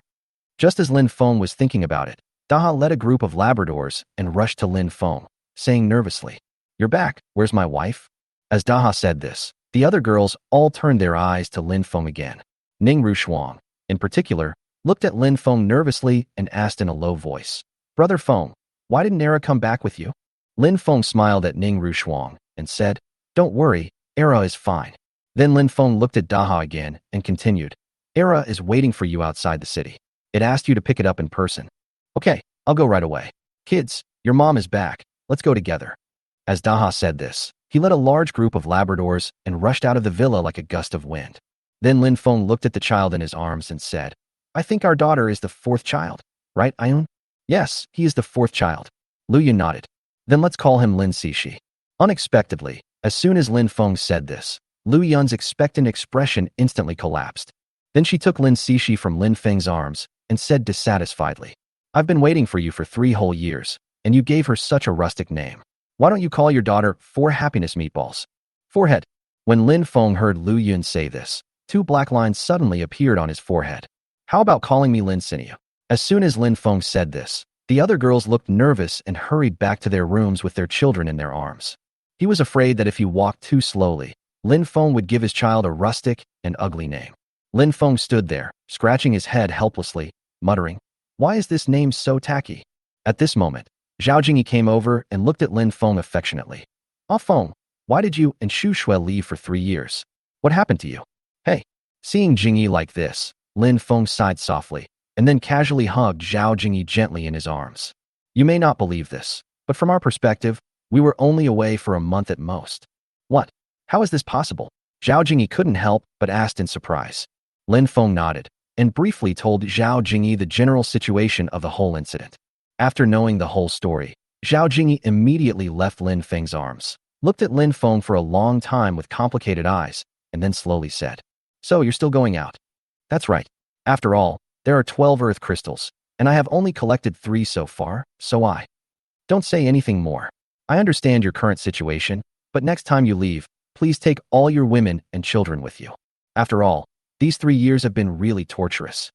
Just as Lin Feng was thinking about it, Daha led a group of Labradors and rushed to Lin Feng, saying nervously, "You're back. Where's my wife?" As Daha said this, the other girls all turned their eyes to Lin Feng again. Ning Rushuang, in particular, looked at Lin Feng nervously and asked in a low voice, "Brother Feng, why didn't Era come back with you?" Lin Feng smiled at Ning Rushuang and said, "Don't worry, Era is fine." Then Lin Feng looked at Daha again and continued, "Era is waiting for you outside the city. It asked you to pick it up in person." "Okay, I'll go right away." "Kids, your mom is back. Let's go together." As Daha said this, he led a large group of Labradors and rushed out of the villa like a gust of wind. Then Lin Feng looked at the child in his arms and said, "I think our daughter is the 4th child, right, Ayun?" "Yes, he is the 4th child." Lu Yun nodded. "Then let's call him Lin Cixi." Unexpectedly, as soon as Lin Feng said this, Lu Yun's expectant expression instantly collapsed. Then she took Lin Cixi from Lin Feng's arms and said dissatisfiedly, I've been waiting for you for 3 whole years, and you gave her such a rustic name. Why don't you call your daughter Four Happiness Meatballs? Forehead. When Lin Feng heard Lu Yun say this, 2 black lines suddenly appeared on his forehead. How about calling me Lin Sinia? As soon as Lin Feng said this, the other girls looked nervous and hurried back to their rooms with their children in their arms. He was afraid that if he walked too slowly, Lin Feng would give his child a rustic and ugly name. Lin Feng stood there, scratching his head helplessly, muttering, Why is this name so tacky? At this moment, Zhao Jingyi came over and looked at Lin Feng affectionately. Ah Feng, why did you and Xu Shui leave for 3 years? What happened to you? Hey. Seeing Jingyi like this, Lin Feng sighed softly, and then casually hugged Zhao Jingyi gently in his arms. You may not believe this, but from our perspective, we were only away for a month at most. What? How is this possible? Zhao Jingyi couldn't help but asked in surprise. Lin Feng nodded, and briefly told Zhao Jingyi the general situation of the whole incident. After knowing the whole story, Zhao Jingyi immediately left Lin Feng's arms, looked at Lin Feng for a long time with complicated eyes, and then slowly said, So you're still going out? That's right. After all, there are 12 earth crystals, and I have only collected 3 so far, so I don't say anything more. I understand your current situation, but next time you leave, please take all your women and children with you. After all, these 3 years have been really torturous.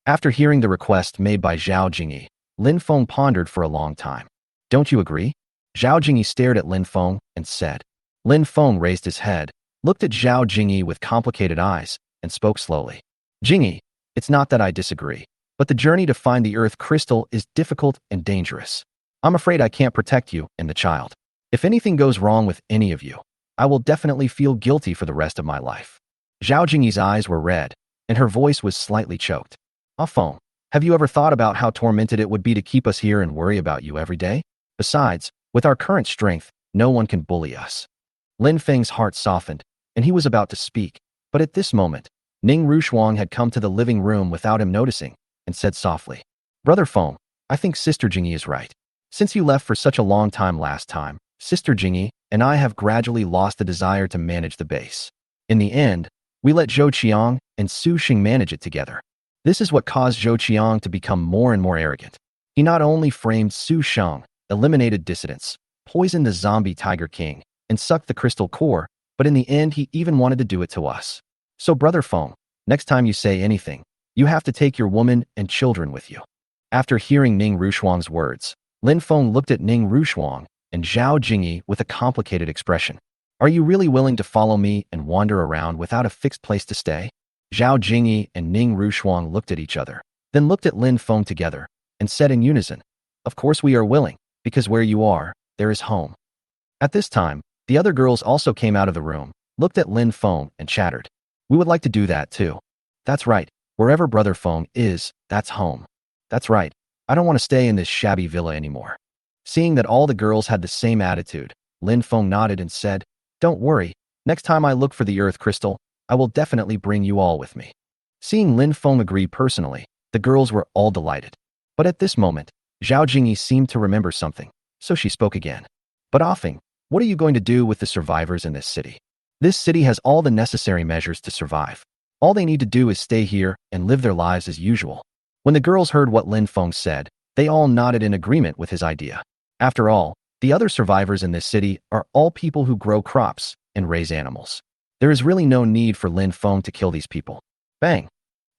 After hearing the request made by Zhao Jingyi, Lin Feng pondered for a long time. Don't you agree? Zhao Jingyi stared at Lin Feng and said. Lin Feng raised his head, looked at Zhao Jingyi with complicated eyes, and spoke slowly. Jingyi, it's not that I disagree, but the journey to find the earth crystal is difficult and dangerous. I'm afraid I can't protect you and the child. If anything goes wrong with any of you, I will definitely feel guilty for the rest of my life. Zhao Jingyi's eyes were red, and her voice was slightly choked. Ah Feng, have you ever thought about how tormented it would be to keep us here and worry about you every day? Besides, with our current strength, no one can bully us. Lin Feng's heart softened, and he was about to speak, but at this moment, Ning Rushuang had come to the living room without him noticing, and said softly, Brother Feng, I think Sister Jingyi is right. Since you left for such a long time last time, Sister Jingyi and I have gradually lost the desire to manage the base. In the end, we let Zhou Qiang and Su Xing manage it together. This is what caused Zhou Qiang to become more and more arrogant. He not only framed Su Shang, eliminated dissidents, poisoned the zombie Tiger King, and sucked the crystal core, but in the end he even wanted to do it to us. So Brother Feng, next time you say anything, you have to take your woman and children with you. After hearing Ning Rushuang's words, Lin Feng looked at Ning Rushuang and Zhao Jingyi with a complicated expression. Are you really willing to follow me and wander around without a fixed place to stay? Zhao Jingyi and Ning Rushuang looked at each other, then looked at Lin Feng together, and said in unison, Of course we are willing, because where you are, there is home. At this time, the other girls also came out of the room, looked at Lin Feng and chattered. We would like to do that too. That's right, wherever Brother Feng is, that's home. That's right, I don't want to stay in this shabby villa anymore. Seeing that all the girls had the same attitude, Lin Feng nodded and said, Don't worry, next time I look for the earth crystal, I will definitely bring you all with me. Seeing Lin Feng agree personally, the girls were all delighted. But at this moment, Zhao Jingyi seemed to remember something, so she spoke again. But Offing, what are you going to do with the survivors in this city? This city has all the necessary measures to survive. All they need to do is stay here and live their lives as usual. When the girls heard what Lin Feng said, they all nodded in agreement with his idea. After all, the other survivors in this city are all people who grow crops and raise animals. There is really no need for Lin Feng to kill these people. Bang!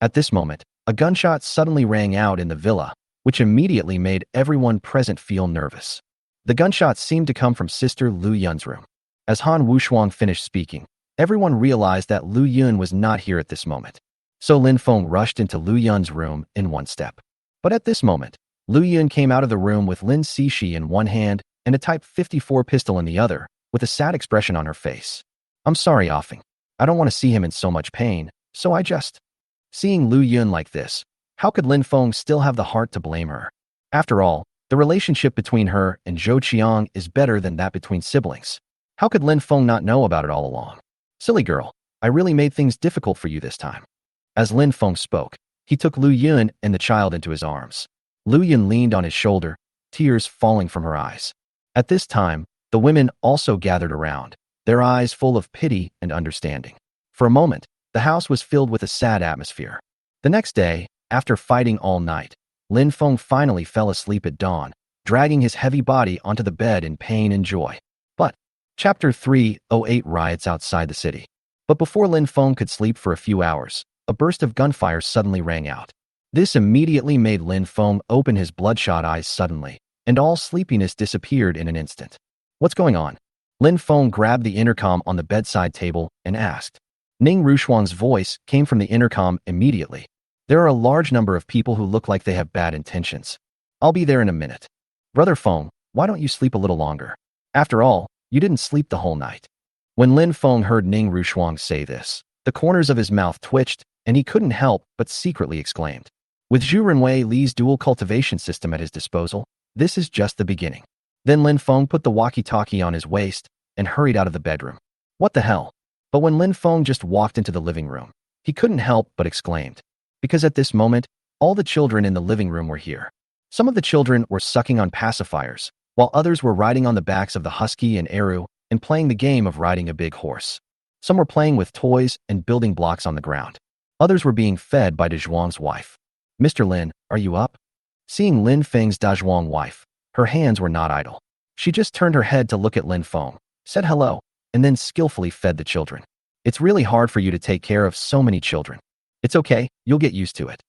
At this moment, a gunshot suddenly rang out in the villa, which immediately made everyone present feel nervous. The gunshot seemed to come from Sister Lu Yun's room. As Han Wushuang finished speaking, everyone realized that Lu Yun was not here at this moment. So Lin Feng rushed into Lu Yun's room in one step. But at this moment, Lu Yun came out of the room with Lin Cixi in one hand and a Type 54 pistol in the other, with a sad expression on her face. I'm sorry, Offing. I don't want to see him in so much pain, so I just... Seeing Lu Yun like this, how could Lin Feng still have the heart to blame her? After all, the relationship between her and Zhou Qiang is better than that between siblings. How could Lin Feng not know about it all along? Silly girl, I really made things difficult for you this time. As Lin Feng spoke, he took Lu Yun and the child into his arms. Lu Yun leaned on his shoulder, tears falling from her eyes. At this time, the women also gathered around, their eyes full of pity and understanding. For a moment, The house was filled with a sad atmosphere. The next day, after fighting all night, Lin Feng finally fell asleep at dawn, dragging his heavy body onto the bed in pain and joy. But, Chapter 308 Riots outside the city. But before Lin Feng could sleep for a few hours, a burst of gunfire suddenly rang out. This immediately made Lin Feng open his bloodshot eyes suddenly, and all sleepiness disappeared in an instant. What's going on? Lin Feng grabbed the intercom on the bedside table and asked. Ning Rushuang's voice came from the intercom immediately. There are a large number of people who look like they have bad intentions. I'll be there in a minute. Brother Feng, why don't you sleep a little longer? After all, you didn't sleep the whole night. When Lin Feng heard Ning Rushuang say this, the corners of his mouth twitched, and he couldn't help but secretly exclaimed. With Zhu Renwei Li's dual cultivation system at his disposal, this is just the beginning. Then Lin Feng put the walkie-talkie on his waist and hurried out of the bedroom. What the hell? But when Lin Feng just walked into the living room, he couldn't help but exclaimed. Because at this moment, all the children in the living room were here. Some of the children were sucking on pacifiers, while others were riding on the backs of the husky and Eru and playing the game of riding a big horse. Some were playing with toys and building blocks on the ground. Others were being fed by Dezhuang's wife. Mr. Lin, are you up? Seeing Lin Feng's Dezhuang wife, her hands were not idle. She just turned her head to look at Lin Feng, said hello, and then skillfully fed the children. It's really hard for you to take care of so many children. It's okay, you'll get used to it.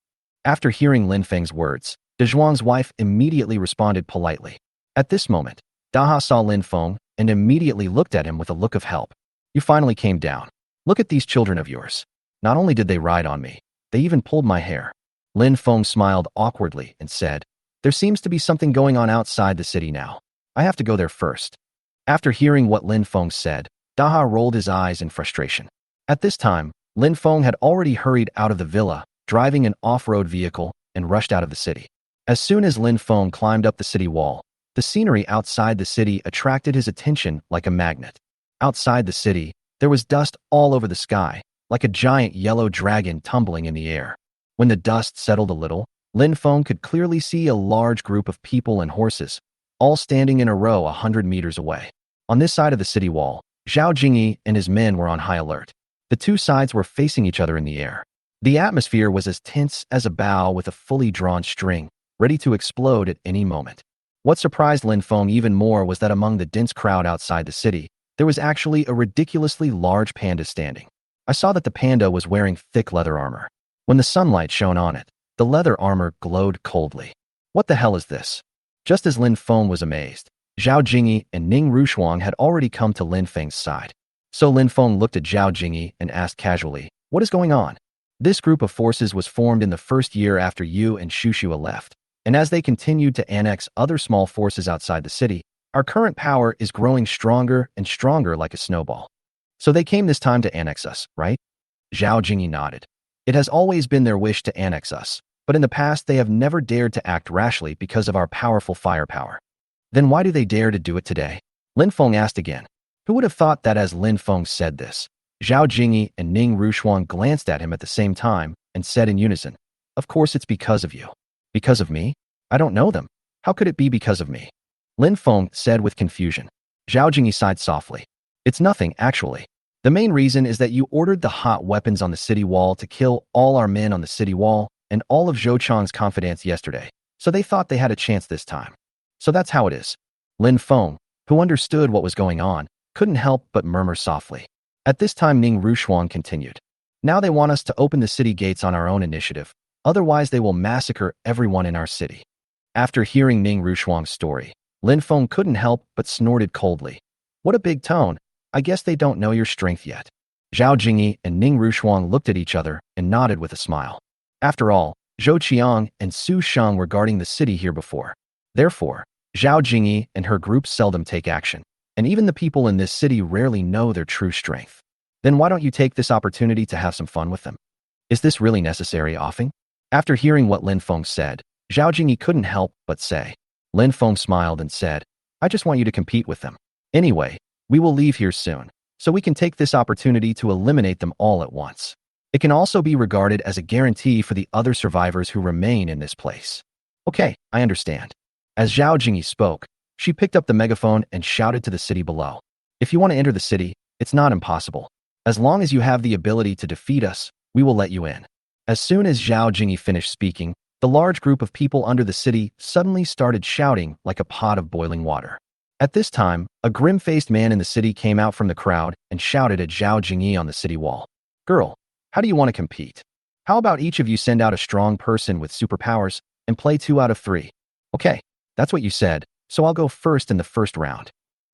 After hearing Lin Feng's words, Dezhuang's wife immediately responded politely. At this moment, Daha saw Lin Feng and immediately looked at him with a look of help. You finally came down. Look at these children of yours. Not only did they ride on me, they even pulled my hair. Lin Feng smiled awkwardly and said, there seems to be something going on outside the city now. I have to go there first. After hearing what Lin Feng said, Daha rolled his eyes in frustration. At this time, Lin Feng had already hurried out of the villa, driving an off-road vehicle, and rushed out of the city. As soon as Lin Feng climbed up the city wall, the scenery outside the city attracted his attention like a magnet. Outside the city, there was dust all over the sky, like a giant yellow dragon tumbling in the air. When the dust settled a little, Lin Feng could clearly see a large group of people and horses, all standing in a row 100 meters away. On this side of the city wall, Zhao Jingyi and his men were on high alert. The two sides were facing each other in the air. The atmosphere was as tense as a bow with a fully drawn string, ready to explode at any moment. What surprised Lin Feng even more was that among the dense crowd outside the city, there was actually a ridiculously large panda standing. I saw that the panda was wearing thick leather armor. When the sunlight shone on it, the leather armor glowed coldly. What the hell is this? Just as Lin Feng was amazed, Zhao Jingyi and Ning Rushuang had already come to Lin Feng's side. So Lin Feng looked at Zhao Jingyi and asked casually, what is going on? This group of forces was formed in the first year after Yu and Shushua left, and as they continued to annex other small forces outside the city, our current power is growing stronger and stronger like a snowball. So they came this time to annex us, right? Zhao Jingyi nodded. It has always been their wish to annex us, but in the past they have never dared to act rashly because of our powerful firepower. Then why do they dare to do it today? Lin Feng asked again. Who would have thought that as Lin Feng said this, Zhao Jingyi and Ning Rushuang glanced at him at the same time and said in unison, of course it's because of you. Because of me? I don't know them. How could it be because of me? Lin Feng said with confusion. Zhao Jingyi sighed softly. It's nothing, actually. The main reason is that you ordered the hot weapons on the city wall to kill all our men on the city wall and all of Zhou Chang's confidants yesterday, so they thought they had a chance this time. So that's how it is. Lin Feng, who understood what was going on, couldn't help but murmur softly. At this time Ning Rushuang continued. Now they want us to open the city gates on our own initiative, otherwise they will massacre everyone in our city. After hearing Ning Rushuang's story, Lin Feng couldn't help but snorted coldly. What a big tone. I guess they don't know your strength yet. Zhao Jingyi and Ning Rushuang looked at each other and nodded with a smile. After all, Zhou Qiang and Su Sheng were guarding the city here before. Therefore, Zhao Jingyi and her group seldom take action, and even the people in this city rarely know their true strength. Then why don't you take this opportunity to have some fun with them? Is this really necessary, Offing? After hearing what Lin Feng said, Zhao Jingyi couldn't help but say. Lin Feng smiled and said, I just want you to compete with them. Anyway, we will leave here soon, so we can take this opportunity to eliminate them all at once. It can also be regarded as a guarantee for the other survivors who remain in this place. Okay, I understand. As Zhao Jingyi spoke, she picked up the megaphone and shouted to the city below. If you want to enter the city, it's not impossible. As long as you have the ability to defeat us, we will let you in. As soon as Zhao Jingyi finished speaking, the large group of people under the city suddenly started shouting like a pot of boiling water. At this time, a grim-faced man in the city came out from the crowd and shouted at Zhao Jingyi on the city wall. Girl, how do you want to compete? How about each of you send out a strong person with superpowers and play 2 out of 3? Okay, that's what you said, so I'll go first in the first round.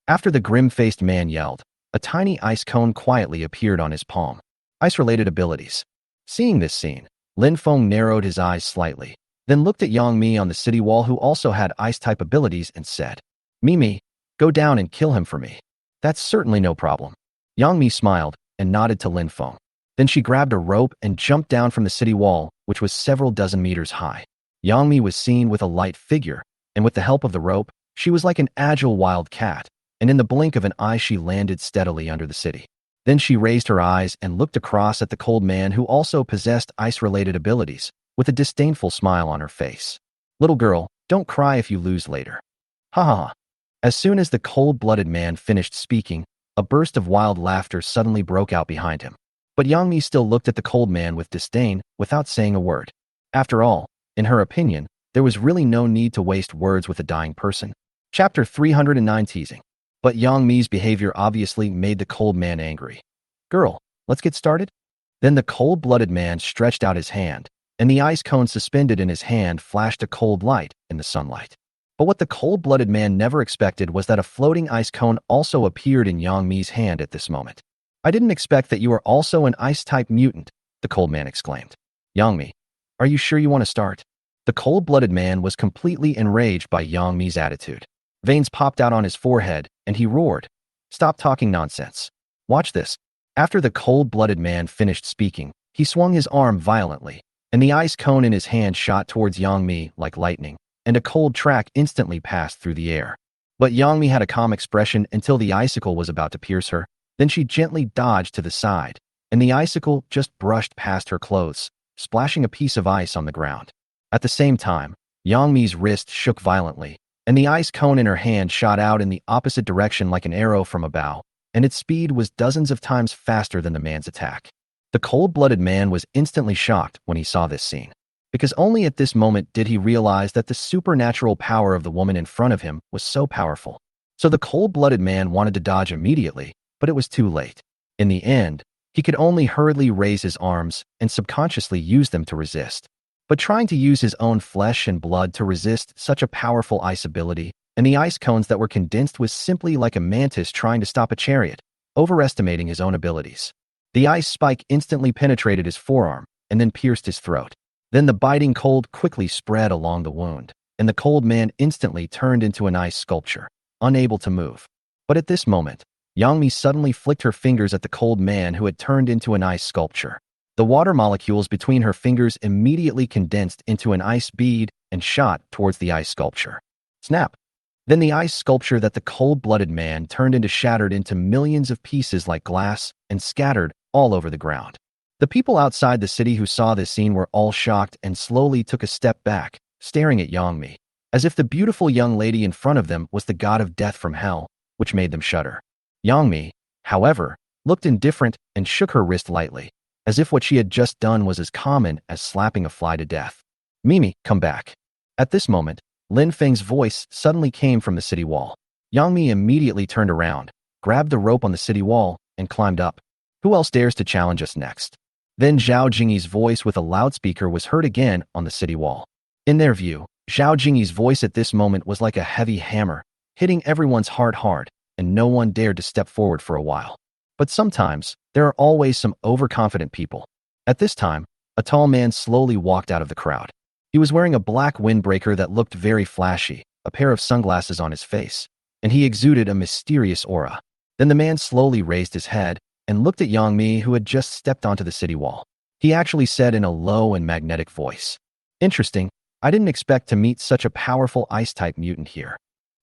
After the grim-faced man yelled, a tiny ice cone quietly appeared on his palm. Ice-related abilities. Seeing this scene, Lin Feng narrowed his eyes slightly, then looked at Yang Mi on the city wall who also had ice-type abilities and said, Mimi, go down and kill him for me. That's certainly no problem. Yang Mi smiled and nodded to Lin Feng. Then she grabbed a rope and jumped down from the city wall, which was several dozen meters high. Yang Mi was seen with a light figure, and with the help of the rope, she was like an agile wild cat, and in the blink of an eye she landed steadily under the city. Then she raised her eyes and looked across at the cold man who also possessed ice-related abilities, with a disdainful smile on her face. Little girl, don't cry if you lose later. Ha ha ha. As soon as the cold-blooded man finished speaking, a burst of wild laughter suddenly broke out behind him. But Yang Mi still looked at the cold man with disdain without saying a word. After all, in her opinion, there was really no need to waste words with a dying person. Chapter 309 Teasing. But Yang Mi's behavior obviously made the cold man angry. Girl, let's get started? Then the cold-blooded man stretched out his hand, and the ice cone suspended in his hand flashed a cold light in the sunlight. But what the cold-blooded man never expected was that a floating ice cone also appeared in Yang Mi's hand at this moment. I didn't expect that you are also an ice-type mutant, the cold man exclaimed. Yang Mi, are you sure you want to start? The cold-blooded man was completely enraged by Yang Mi's attitude. Veins popped out on his forehead, and he roared, Stop talking nonsense. Watch this. After the cold-blooded man finished speaking, he swung his arm violently, and the ice cone in his hand shot towards Yang Mi like lightning, and a cold track instantly passed through the air. But Yang Mi had a calm expression until the icicle was about to pierce her. Then she gently dodged to the side, and the icicle just brushed past her clothes, splashing a piece of ice on the ground. At the same time, Yang Mi's wrist shook violently, and the ice cone in her hand shot out in the opposite direction like an arrow from a bow, and its speed was dozens of times faster than the man's attack. The cold-blooded man was instantly shocked when he saw this scene, because only at this moment did he realize that the supernatural power of the woman in front of him was so powerful. So the cold-blooded man wanted to dodge immediately, but it was too late. In the end, he could only hurriedly raise his arms and subconsciously use them to resist. But trying to use his own flesh and blood to resist such a powerful ice ability, and the ice cones that were condensed was simply like a mantis trying to stop a chariot, overestimating his own abilities. The ice spike instantly penetrated his forearm and then pierced his throat. Then the biting cold quickly spread along the wound, and the cold man instantly turned into an ice sculpture, unable to move. But at this moment, Yang Mi suddenly flicked her fingers at the cold man who had turned into an ice sculpture. The water molecules between her fingers immediately condensed into an ice bead and shot towards the ice sculpture. Snap! Then the ice sculpture that the cold-blooded man turned into shattered into millions of pieces like glass and scattered all over the ground. The people outside the city who saw this scene were all shocked and slowly took a step back, staring at Yang Mi, as if the beautiful young lady in front of them was the god of death from hell, which made them shudder. Yang Mi, however, looked indifferent and shook her wrist lightly, as if what she had just done was as common as slapping a fly to death. Mimi, come back. At this moment, Lin Feng's voice suddenly came from the city wall. Yang Mi immediately turned around, grabbed the rope on the city wall, and climbed up. Who else dares to challenge us next? Then Zhao Jingyi's voice with a loudspeaker was heard again on the city wall. In their view, Zhao Jingyi's voice at this moment was like a heavy hammer, hitting everyone's heart hard, and no one dared to step forward for a while. But sometimes, there are always some overconfident people. At this time, a tall man slowly walked out of the crowd. He was wearing a black windbreaker that looked very flashy, a pair of sunglasses on his face, and he exuded a mysterious aura. Then the man slowly raised his head and looked at Yang Mi, who had just stepped onto the city wall. He actually said in a low and magnetic voice, Interesting, I didn't expect to meet such a powerful ice-type mutant here.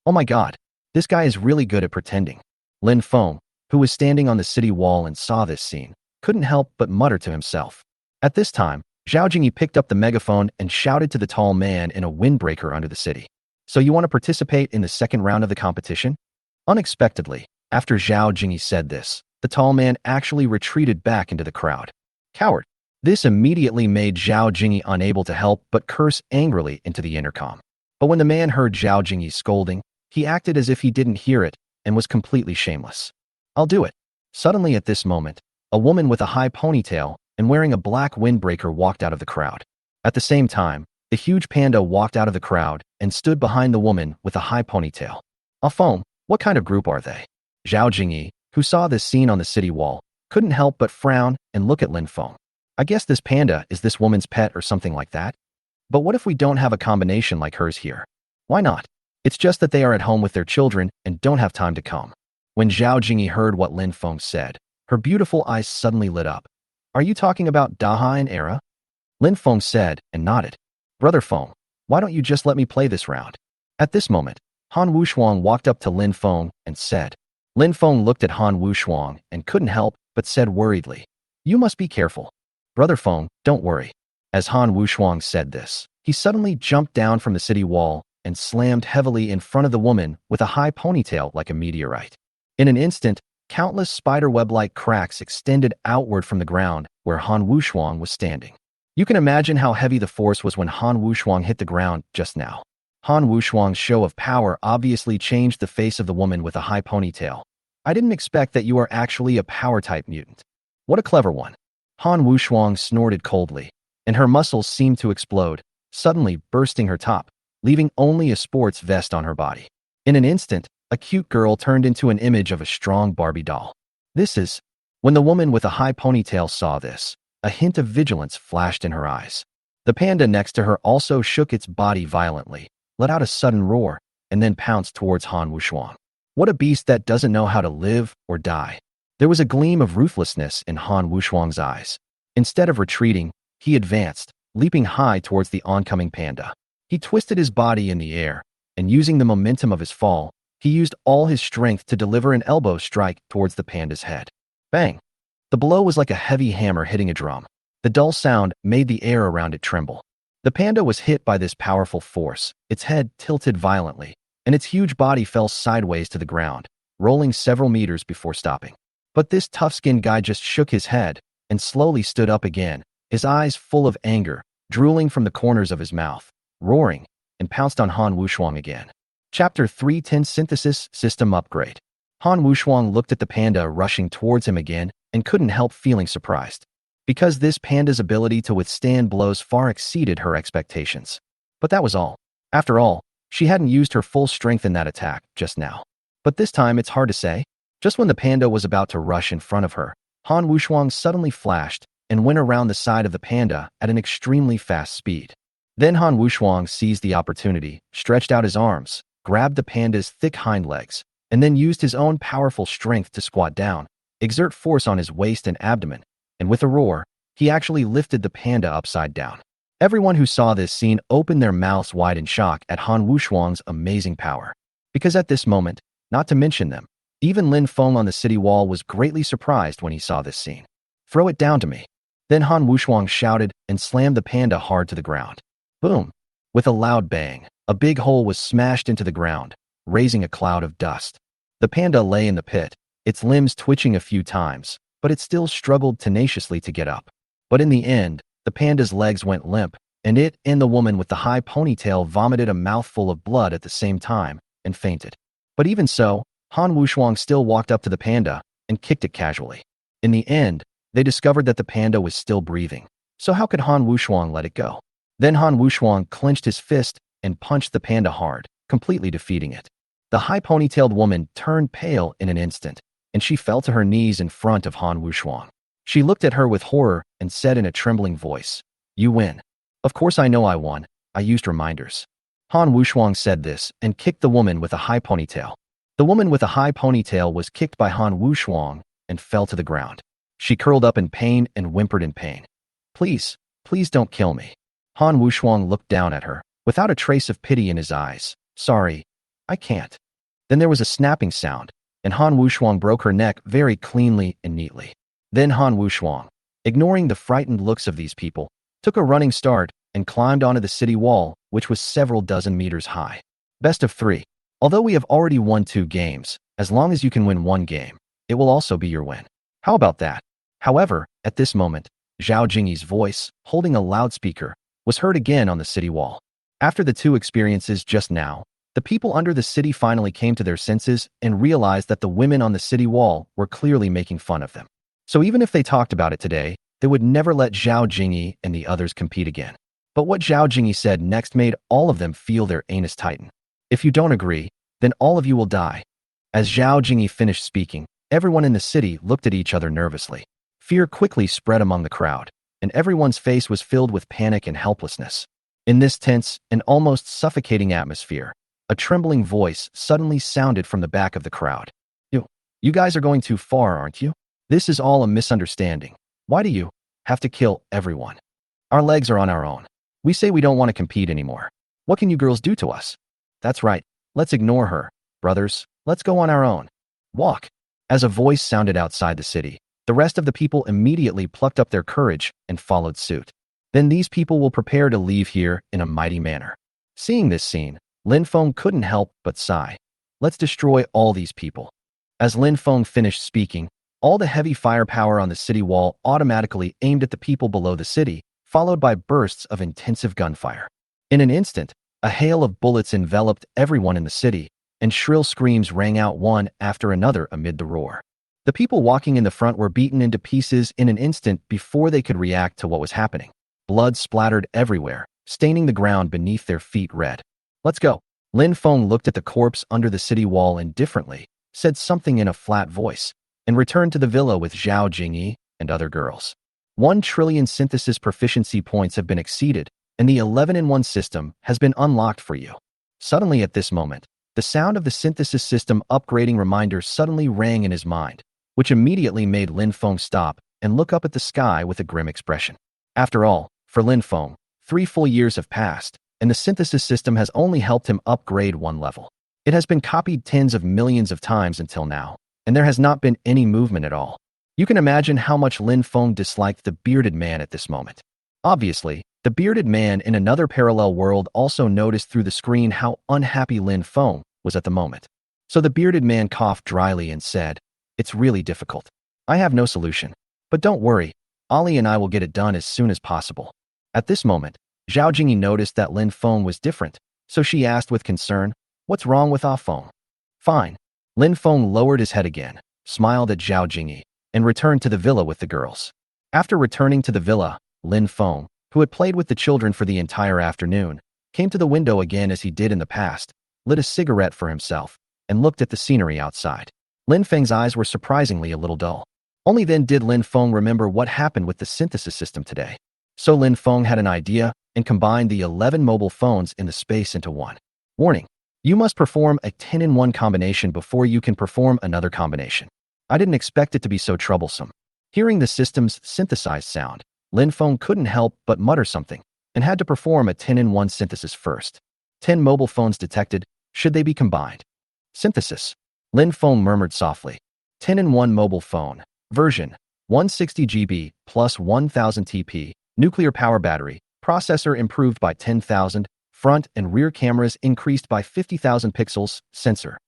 Oh my god. This guy is really good at pretending. Lin Feng, who was standing on the city wall and saw this scene, couldn't help but mutter to himself. At this time, Zhao Jingyi picked up the megaphone and shouted to the tall man in a windbreaker under the city. So you want to participate in the second round of the competition? Unexpectedly, after Zhao Jingyi said this, the tall man actually retreated back into the crowd. Coward. This immediately made Zhao Jingyi unable to help but curse angrily into the intercom. But when the man heard Zhao Jingyi's scolding, he acted as if he didn't hear it and was completely shameless. I'll do it. Suddenly at this moment, a woman with a high ponytail and wearing a black windbreaker walked out of the crowd. At the same time, the huge panda walked out of the crowd and stood behind the woman with a high ponytail. Afom, what kind of group are they? Zhao Jingyi, who saw this scene on the city wall, couldn't help but frown and look at Lin Feng. I guess this panda is this woman's pet or something like that? But what if we don't have a combination like hers here? Why not? It's just that they are at home with their children and don't have time to come. When Zhao Jingyi heard what Lin Feng said, her beautiful eyes suddenly lit up. Are you talking about Daha and Era? Lin Feng said and nodded. Brother Feng, why don't you just let me play this round? At this moment, Han Wushuang walked up to Lin Feng and said. Lin Feng looked at Han Wushuang and couldn't help but said worriedly, you must be careful. Brother Feng, don't worry. As Han Wushuang said this, he suddenly jumped down from the city wall and slammed heavily in front of the woman with a high ponytail like a meteorite. In an instant, countless spiderweb-like cracks extended outward from the ground where Han Wushuang was standing. You can imagine how heavy the force was when Han Wushuang hit the ground just now. Han Wushuang's show of power obviously changed the face of the woman with a high ponytail. I didn't expect that you are actually a power-type mutant. What a clever one. Han Wushuang snorted coldly, and her muscles seemed to explode, suddenly bursting her top, leaving only a sports vest on her body. In an instant, a cute girl turned into an image of a strong Barbie doll. This is... When the woman with a high ponytail saw this, a hint of vigilance flashed in her eyes. The panda next to her also shook its body violently, let out a sudden roar, and then pounced towards Han Wushuang. What a beast that doesn't know how to live or die. There was a gleam of ruthlessness in Han Wushuang's eyes. Instead of retreating, he advanced, leaping high towards the oncoming panda. He twisted his body in the air, and using the momentum of his fall, he used all his strength to deliver an elbow strike towards the panda's head. Bang! The blow was like a heavy hammer hitting a drum. The dull sound made the air around it tremble. The panda was hit by this powerful force, its head tilted violently, and its huge body fell sideways to the ground, rolling several meters before stopping. But this tough-skinned guy just shook his head and slowly stood up again, his eyes full of anger, drooling from the corners of his mouth, roaring, and pounced on Han Wushuang again. Chapter 310 Synthesis System Upgrade. Han Wushuang looked at the panda rushing towards him again and couldn't help feeling surprised, because this panda's ability to withstand blows far exceeded her expectations. But that was all. After all, she hadn't used her full strength in that attack just now. But this time it's hard to say. Just when the panda was about to rush in front of her, Han Wushuang suddenly flashed and went around the side of the panda at an extremely fast speed. Then Han Wushuang seized the opportunity, stretched out his arms, grabbed the panda's thick hind legs, and then used his own powerful strength to squat down, exert force on his waist and abdomen, and with a roar, he actually lifted the panda upside down. Everyone who saw this scene opened their mouths wide in shock at Han Wushuang's amazing power. Because at this moment, not to mention them, even Lin Feng on the city wall was greatly surprised when he saw this scene. Throw it down to me. Then Han Wushuang shouted and slammed the panda hard to the ground. Boom! With a loud bang, a big hole was smashed into the ground, raising a cloud of dust. The panda lay in the pit, its limbs twitching a few times, but it still struggled tenaciously to get up. But in the end, the panda's legs went limp, and it and the woman with the high ponytail vomited a mouthful of blood at the same time and fainted. But even so, Han Wushuang still walked up to the panda and kicked it casually. In the end, they discovered that the panda was still breathing. So how could Han Wushuang let it go? Then Han Wushuang clenched his fist and punched the panda hard, completely defeating it. The high ponytailed woman turned pale in an instant, and she fell to her knees in front of Han Wushuang. She looked at her with horror and said in a trembling voice, "You win." Of course I know I won. I used reminders. Han Wushuang said this and kicked the woman with a high ponytail. The woman with a high ponytail was kicked by Han Wushuang and fell to the ground. She curled up in pain and whimpered in pain. Please, please don't kill me. Han Wushuang looked down at her, without a trace of pity in his eyes. Sorry, I can't. Then there was a snapping sound, and Han Wushuang broke her neck very cleanly and neatly. Then Han Wushuang, ignoring the frightened looks of these people, took a running start and climbed onto the city wall, which was several dozen meters high. Best of 3. Although we have already won 2 games, as long as you can win 1 game, it will also be your win. How about that? However, at this moment, Zhao Jingyi's voice, holding a loudspeaker, was heard again on the city wall. After the two experiences just now, the people under the city finally came to their senses and realized that the women on the city wall were clearly making fun of them. So even if they talked about it today, they would never let Zhao Jingyi and the others compete again. But what Zhao Jingyi said next made all of them feel their anus tighten. If you don't agree, then all of you will die. As Zhao Jingyi finished speaking, everyone in the city looked at each other nervously. Fear quickly spread among the crowd, and everyone's face was filled with panic and helplessness. In this tense and almost suffocating atmosphere, a trembling voice suddenly sounded from the back of the crowd. You guys are going too far, aren't you? This is all a misunderstanding. Why do you have to kill everyone? Our legs are on our own. We say we don't want to compete anymore. What can you girls do to us? That's right. Let's ignore her. Brothers, let's go on our own. Walk. As a voice sounded outside the city, the rest of the people immediately plucked up their courage and followed suit. Then these people will prepare to leave here in a mighty manner. Seeing this scene, Lin Feng couldn't help but sigh. Let's destroy all these people. As Lin Feng finished speaking, all the heavy firepower on the city wall automatically aimed at the people below the city, followed by bursts of intensive gunfire. In an instant, a hail of bullets enveloped everyone in the city, and shrill screams rang out one after another amid the roar. The people walking in the front were beaten into pieces in an instant before they could react to what was happening. Blood splattered everywhere, staining the ground beneath their feet red. Let's go. Lin Feng looked at the corpse under the city wall indifferently, said something in a flat voice, and returned to the villa with Zhao Jingyi and other girls. 1 trillion synthesis proficiency points have been exceeded, and the 11-in-1 system has been unlocked for you. Suddenly at this moment, the sound of the synthesis system upgrading reminder suddenly rang in his mind, which immediately made Lin Feng stop and look up at the sky with a grim expression. After all, for Lin Feng, 3 full years have passed, and the synthesis system has only helped him upgrade 1 level. It has been copied tens of millions of times until now, and there has not been any movement at all. You can imagine how much Lin Feng disliked the bearded man at this moment. Obviously, the bearded man in another parallel world also noticed through the screen how unhappy Lin Feng was at the moment. So the bearded man coughed dryly and said, "It's really difficult. I have no solution. But don't worry, Ali and I will get it done as soon as possible." At this moment, Zhao Jingyi noticed that Lin Feng was different, so she asked with concern, "What's wrong with Ah Feng?" "Fine." Lin Feng lowered his head again, smiled at Zhao Jingyi, and returned to the villa with the girls. After returning to the villa, Lin Feng, who had played with the children for the entire afternoon, came to the window again as he did in the past, lit a cigarette for himself, and looked at the scenery outside. Lin Feng's eyes were surprisingly a little dull. Only then did Lin Feng remember what happened with the synthesis system today. So Lin Feng had an idea and combined the 11 mobile phones in the space into one. Warning: you must perform a 10-in-1 combination before you can perform another combination. I didn't expect it to be so troublesome. Hearing the system's synthesized sound, Lin Feng couldn't help but mutter something, and had to perform a 10-in-1 synthesis first. 10 mobile phones detected. Should they be combined? Synthesis. Lin Feng murmured softly. 10-in-1 mobile phone. Version. 160 GB plus 1000 TP. Nuclear power battery. Processor improved by 10,000. Front and rear cameras increased by 50,000 pixels. Sensor.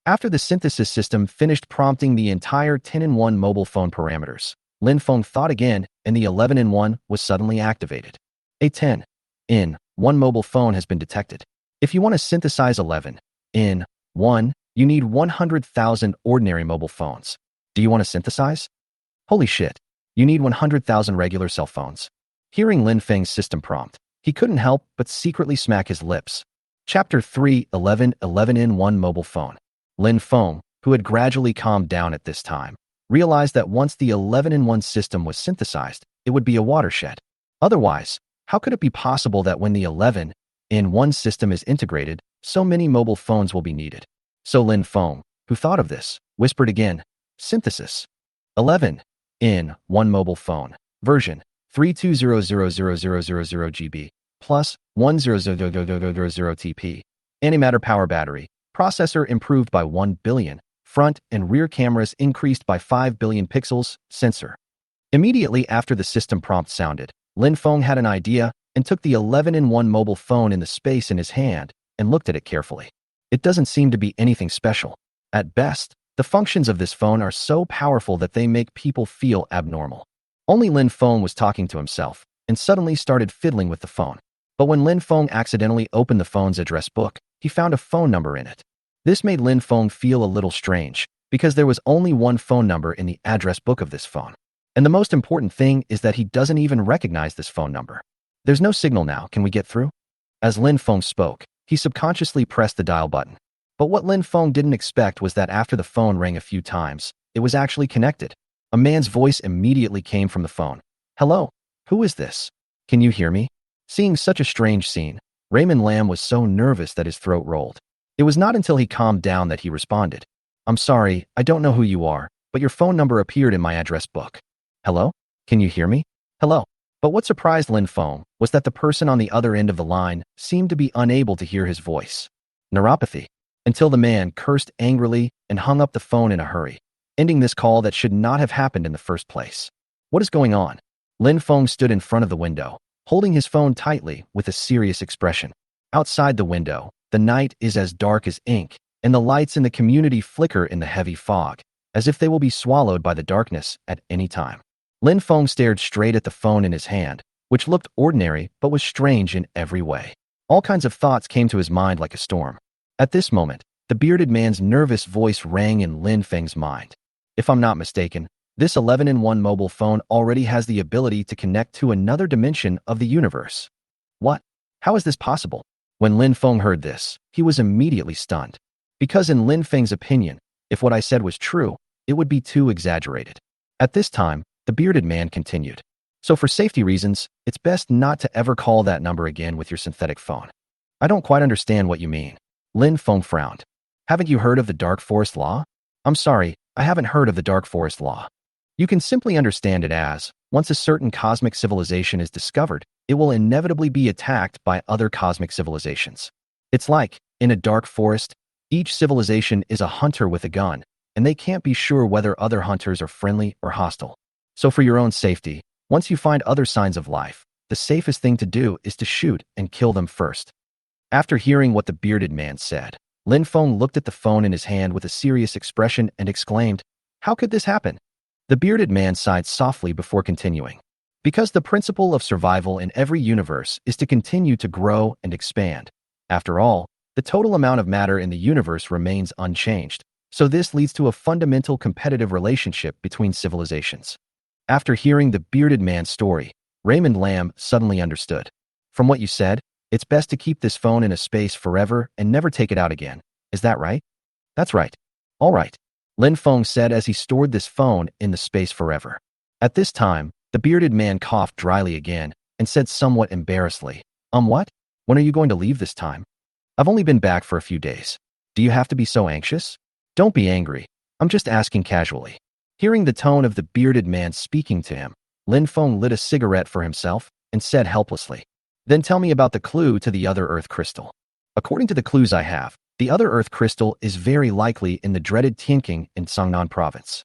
After the synthesis system finished prompting the entire 10-in-1 mobile phone parameters, Lin Feng thought again, and the 11-in-1 was suddenly activated. A 10-in-1 mobile phone has been detected. If you want to synthesize 11-in-1, you need 100,000 ordinary mobile phones. Do you want to synthesize? Holy shit. You need 100,000 regular cell phones. Hearing Lin Feng's system prompt, he couldn't help but secretly smack his lips. Chapter 3: 11-in-1 mobile phone. Lin Feng, who had gradually calmed down at this time, realized that once the 11-in-1 system was synthesized, it would be a watershed. Otherwise, how could it be possible that when the 11-in-1 system is integrated, so many mobile phones will be needed? So Lin Feng, who thought of this, whispered again, "Synthesis. 11-in-1 mobile phone. Version. 32000000 GB plus 1000000 TP. Antimatter power battery. Processor improved by 1 billion. Front and rear cameras increased by 5 billion pixels. Sensor." Immediately after the system prompt sounded, Lin Feng had an idea and took the 11-in-1 mobile phone in the space in his hand and looked at it carefully. It doesn't seem to be anything special. At best, The functions of this phone are so powerful that they make people feel abnormal. Only Lin Feng was talking to himself, and suddenly started fiddling with the phone. But when Lin Feng accidentally opened the phone's address book, he found a phone number in it. This made Lin Feng feel a little strange, because there was only one phone number in the address book of this phone. And the most important thing is that he doesn't even recognize this phone number. There's no signal now, can we get through? As Lin Feng spoke, he subconsciously pressed the dial button. But what Lin Feng didn't expect was that after the phone rang a few times, it was actually connected. A man's voice immediately came from the phone. Hello, who is this? Can you hear me? Seeing such a strange scene, Raymond Lam was so nervous that his throat rolled. It was not until he calmed down that he responded. I'm sorry, I don't know who you are, but your phone number appeared in my address book. Hello? Can you hear me? Hello. But what surprised Lin Feng was that the person on the other end of the line seemed to be unable to hear his voice. Neuropathy. Until the man cursed angrily and hung up the phone in a hurry, ending this call that should not have happened in the first place. What is going on? Lin Feng stood in front of the window, holding his phone tightly with a serious expression. Outside the window, the night is as dark as ink, and the lights in the community flicker in the heavy fog, as if they will be swallowed by the darkness at any time. Lin Feng stared straight at the phone in his hand, which looked ordinary but was strange in every way. All kinds of thoughts came to his mind like a storm. At this moment, the bearded man's nervous voice rang in Lin Feng's mind. If I'm not mistaken, this 11-in-1 mobile phone already has the ability to connect to another dimension of the universe. What? How is this possible? When Lin Feng heard this, he was immediately stunned. Because in Lin Feng's opinion, if what I said was true, it would be too exaggerated. At this time, the bearded man continued. So for safety reasons, it's best not to ever call that number again with your synthetic phone. I don't quite understand what you mean. Lin Feng frowned. Haven't you heard of the Dark Forest Law? I'm sorry, I haven't heard of the Dark Forest Law. You can simply understand it as, once a certain cosmic civilization is discovered, it will inevitably be attacked by other cosmic civilizations. It's like, in a dark forest, each civilization is a hunter with a gun, and they can't be sure whether other hunters are friendly or hostile. So for your own safety, once you find other signs of life, the safest thing to do is to shoot and kill them first. After hearing what the bearded man said, Lin Feng looked at the phone in his hand with a serious expression and exclaimed, How could this happen? The bearded man sighed softly before continuing. Because the principle of survival in every universe is to continue to grow and expand. After all, the total amount of matter in the universe remains unchanged, so this leads to a fundamental competitive relationship between civilizations. After hearing the bearded man's story, Raymond Lam suddenly understood. From what you said, it's best to keep this phone in a space forever and never take it out again. Is that right? That's right. All right. Lin Feng said as he stored this phone in the space forever. At this time, the bearded man coughed dryly again and said somewhat embarrassedly, What? When are you going to leave this time? I've only been back for a few days. Do you have to be so anxious? Don't be angry. I'm just asking casually. Hearing the tone of the bearded man speaking to him, Lin Feng lit a cigarette for himself and said helplessly, Then tell me about the clue to the other Earth crystal. According to the clues I have, the other Earth crystal is very likely in the dreaded Tianqing in Songnan province.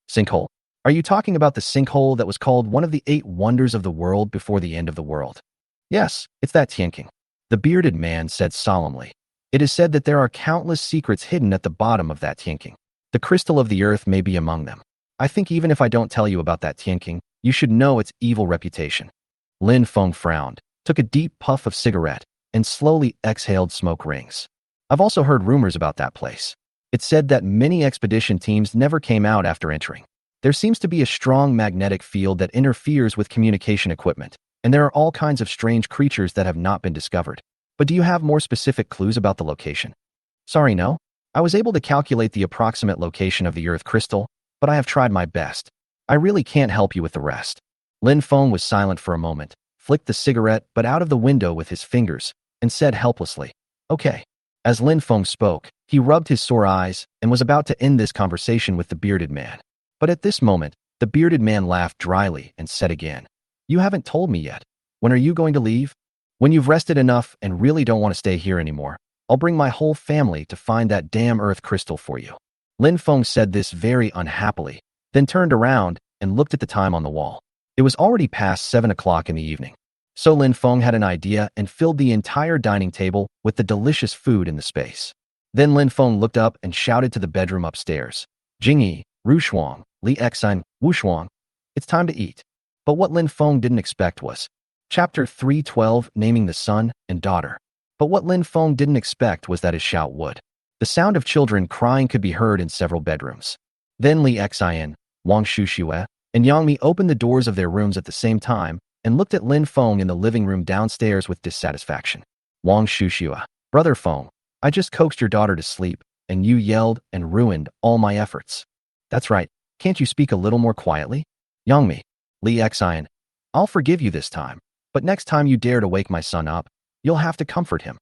Sinkhole. Are you talking about the sinkhole that was called one of the 8 wonders of the world before the end of the world? Yes, it's that Tianqing. The bearded man said solemnly. It is said that there are countless secrets hidden at the bottom of that Tianqing. The crystal of the earth may be among them. I think even if I don't tell you about that Tianqing, you should know its evil reputation. Lin Feng frowned, took a deep puff of cigarette, and slowly exhaled smoke rings. I've also heard rumors about that place. It's said that many expedition teams never came out after entering. There seems to be a strong magnetic field that interferes with communication equipment, and there are all kinds of strange creatures that have not been discovered. But do you have more specific clues about the location? Sorry, no. I was able to calculate the approximate location of the Earth crystal, but I have tried my best. I really can't help you with the rest. Lin Feng was silent for a moment, flicked the cigarette but out of the window with his fingers, and said helplessly, Okay. As Lin Feng spoke, he rubbed his sore eyes and was about to end this conversation with the bearded man. But at this moment, the bearded man laughed dryly and said again, You haven't told me yet. When are you going to leave? When you've rested enough and really don't want to stay here anymore, I'll bring my whole family to find that damn Earth crystal for you. Lin Feng said this very unhappily, then turned around and looked at the time on the wall. It was already past 7 o'clock in the evening. So Lin Feng had an idea and filled the entire dining table with the delicious food in the space. Then Lin Feng looked up and shouted to the bedroom upstairs, Jingyi, Ru Shuang, Li Xin, Wu Shuang. It's time to eat. But what Lin Feng didn't expect was Chapter 312, naming the son and daughter. But what Lin Feng didn't expect was that his shout would. The sound of children crying could be heard in several bedrooms. Then Li Xian, Wang Shuxue, and Yang Mi opened the doors of their rooms at the same time and looked at Lin Feng in the living room downstairs with dissatisfaction. Wang Shuxue, Brother Feng, I just coaxed your daughter to sleep, and you yelled and ruined all my efforts. That's right, can't you speak a little more quietly? Yang Mi, Li Xian, I'll forgive you this time, but next time you dare to wake my son up, you'll have to comfort him.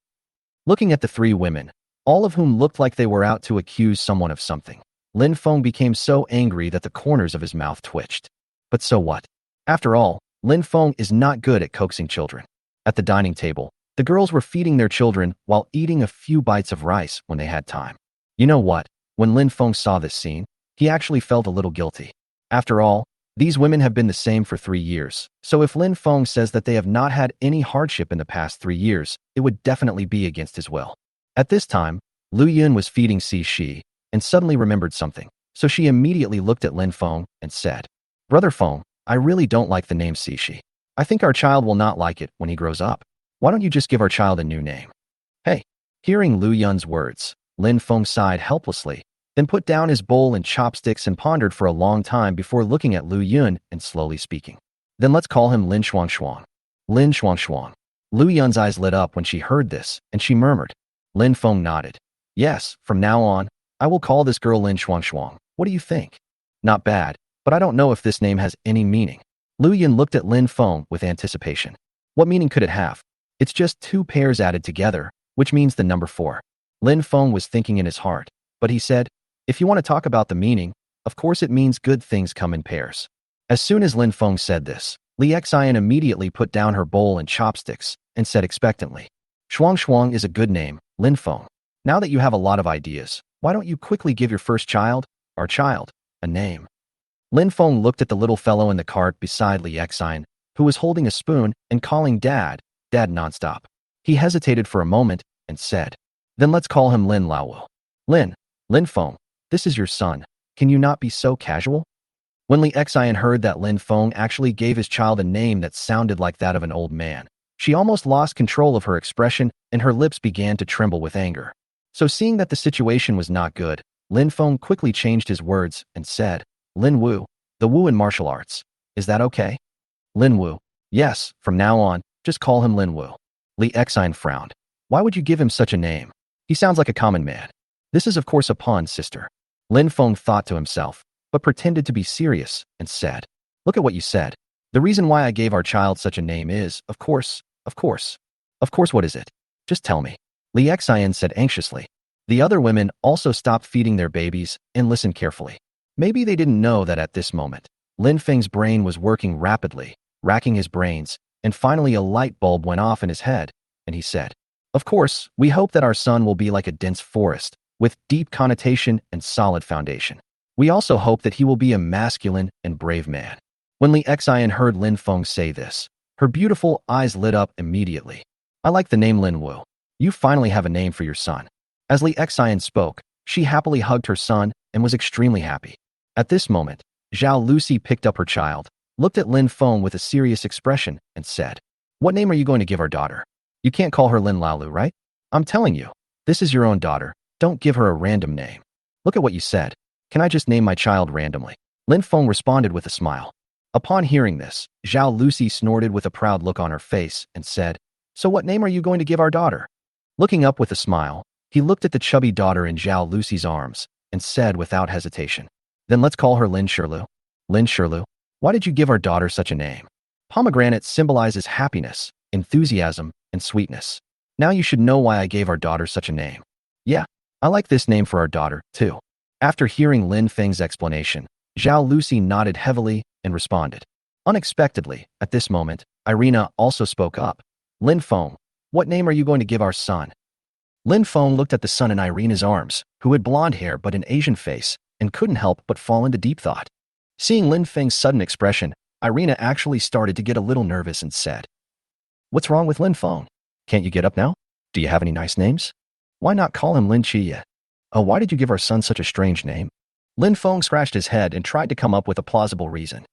Looking at the three women, all of whom looked like they were out to accuse someone of something, Lin Feng became so angry that the corners of his mouth twitched. But so what? After all, Lin Feng is not good at coaxing children. At the dining table, the girls were feeding their children while eating a few bites of rice when they had time. You know what? When Lin Feng saw this scene, he actually felt a little guilty. After all, these women have been the same for 3 years, so if Lin Feng says that they have not had any hardship in the past 3 years, it would definitely be against his will. At this time, Lu Yun was feeding Si Shi and suddenly remembered something, so she immediately looked at Lin Feng and said, Brother Feng, I really don't like the name Si Shi. I think our child will not like it when he grows up. Why don't you just give our child a new name? Hey. Hearing Lu Yun's words, Lin Feng sighed helplessly, then put down his bowl and chopsticks and pondered for a long time before looking at Lu Yun and slowly speaking. Then let's call him Lin Shuang Shuang. Lin Shuang Shuang. Lu Yun's eyes lit up when she heard this, and she murmured. Lin Feng nodded. Yes, from now on, I will call this girl Lin Shuang Shuang. What do you think? Not bad, but I don't know if this name has any meaning. Lu Yun looked at Lin Feng with anticipation. What meaning could it have? It's just 2 pairs added together, which means the number 4. Lin Feng was thinking in his heart, but he said, if you want to talk about the meaning, of course it means good things come in pairs. As soon as Lin Feng said this, Li Xian immediately put down her bowl and chopsticks and said expectantly, Shuang Shuang is a good name, Lin Feng. Now that you have a lot of ideas, why don't you quickly give your first child, our child, a name? Lin Feng looked at the little fellow in the cart beside Li Xian, who was holding a spoon and calling Dad, Dad nonstop. He hesitated for a moment and said, then let's call him Lin Laowu. Lin Feng, this is your son. Can you not be so casual? When Li Xian heard that Lin Feng actually gave his child a name that sounded like that of an old man, she almost lost control of her expression and her lips began to tremble with anger. So seeing that the situation was not good, Lin Feng quickly changed his words and said, Lin Wu, the Wu in martial arts. Is that okay? Lin Wu. Yes, from now on, just call him Lin Wu. Li Xian frowned. Why would you give him such a name? He sounds like a common man. This is of course a pun, sister. Lin Feng thought to himself, but pretended to be serious and said, look at what you said. The reason why I gave our child such a name is, of course, what is it? Just tell me. Li Xian said anxiously. The other women also stopped feeding their babies and listened carefully. Maybe they didn't know that at this moment, Lin Feng's brain was working rapidly, racking his brains, and finally a light bulb went off in his head, and he said, of course, we hope that our son will be like a dense forest, with deep connotation and solid foundation. We also hope that he will be a masculine and brave man. When Li Xian heard Lin Feng say this, her beautiful eyes lit up immediately. I like the name Lin Wu. You finally have a name for your son. As Li Xian spoke, she happily hugged her son and was extremely happy. At this moment, Zhao Lucy picked up her child, looked at Lin Feng with a serious expression, and said, what name are you going to give our daughter? You can't call her Lin Laowu, right? I'm telling you, this is your own daughter. Don't give her a random name. Look at what you said. Can I just name my child randomly? Lin Feng responded with a smile. Upon hearing this, Zhao Lucy snorted with a proud look on her face and said, so what name are you going to give our daughter? Looking up with a smile, he looked at the chubby daughter in Zhao Lucy's arms and said without hesitation, then let's call her Lin Shirlu. Lin Shirlu, why did you give our daughter such a name? Pomegranate symbolizes happiness, enthusiasm, and sweetness. Now you should know why I gave our daughter such a name. Yeah, I like this name for our daughter, too. After hearing Lin Feng's explanation, Zhao Lucy nodded heavily and responded. Unexpectedly, at this moment, Irina also spoke up. Lin Feng, what name are you going to give our son? Lin Feng looked at the son in Irina's arms, who had blonde hair but an Asian face, and couldn't help but fall into deep thought. Seeing Lin Feng's sudden expression, Irina actually started to get a little nervous and said, what's wrong with Lin Feng? Can't you get up now? Do you have any nice names? Why not call him Lin Jia? Oh, why did you give our son such a strange name? Lin Feng scratched his head and tried to come up with a plausible reason.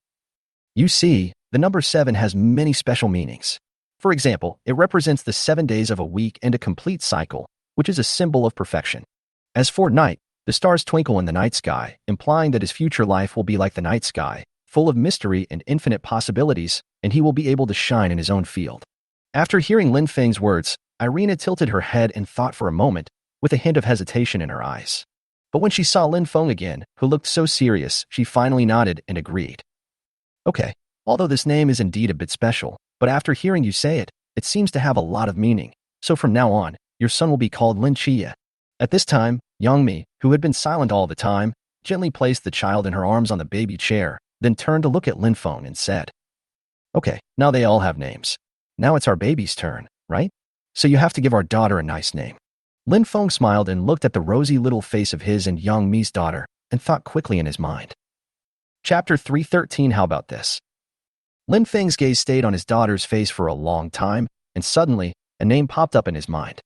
You see, the number 7 has many special meanings. For example, it represents the 7 days of a week and a complete cycle, which is a symbol of perfection. As for night, the stars twinkle in the night sky, implying that his future life will be like the night sky, full of mystery and infinite possibilities, and he will be able to shine in his own field. After hearing Lin Feng's words, Irina tilted her head and thought for a moment, with a hint of hesitation in her eyes. But when she saw Lin Feng again, who looked so serious, she finally nodded and agreed. Okay, although this name is indeed a bit special, but after hearing you say it, it seems to have a lot of meaning. So from now on, your son will be called Lin Jia. At this time, Yangmi, who had been silent all the time, gently placed the child in her arms on the baby chair, then turned to look at Lin Feng and said, Okay, now they all have names. Now it's our baby's turn, right? So you have to give our daughter a nice name. Lin Feng smiled and looked at the rosy little face of his and Yangmi's daughter, and thought quickly in his mind. Chapter 313. How about this? Lin Feng's gaze stayed on his daughter's face for a long time, and suddenly, a name popped up in his mind.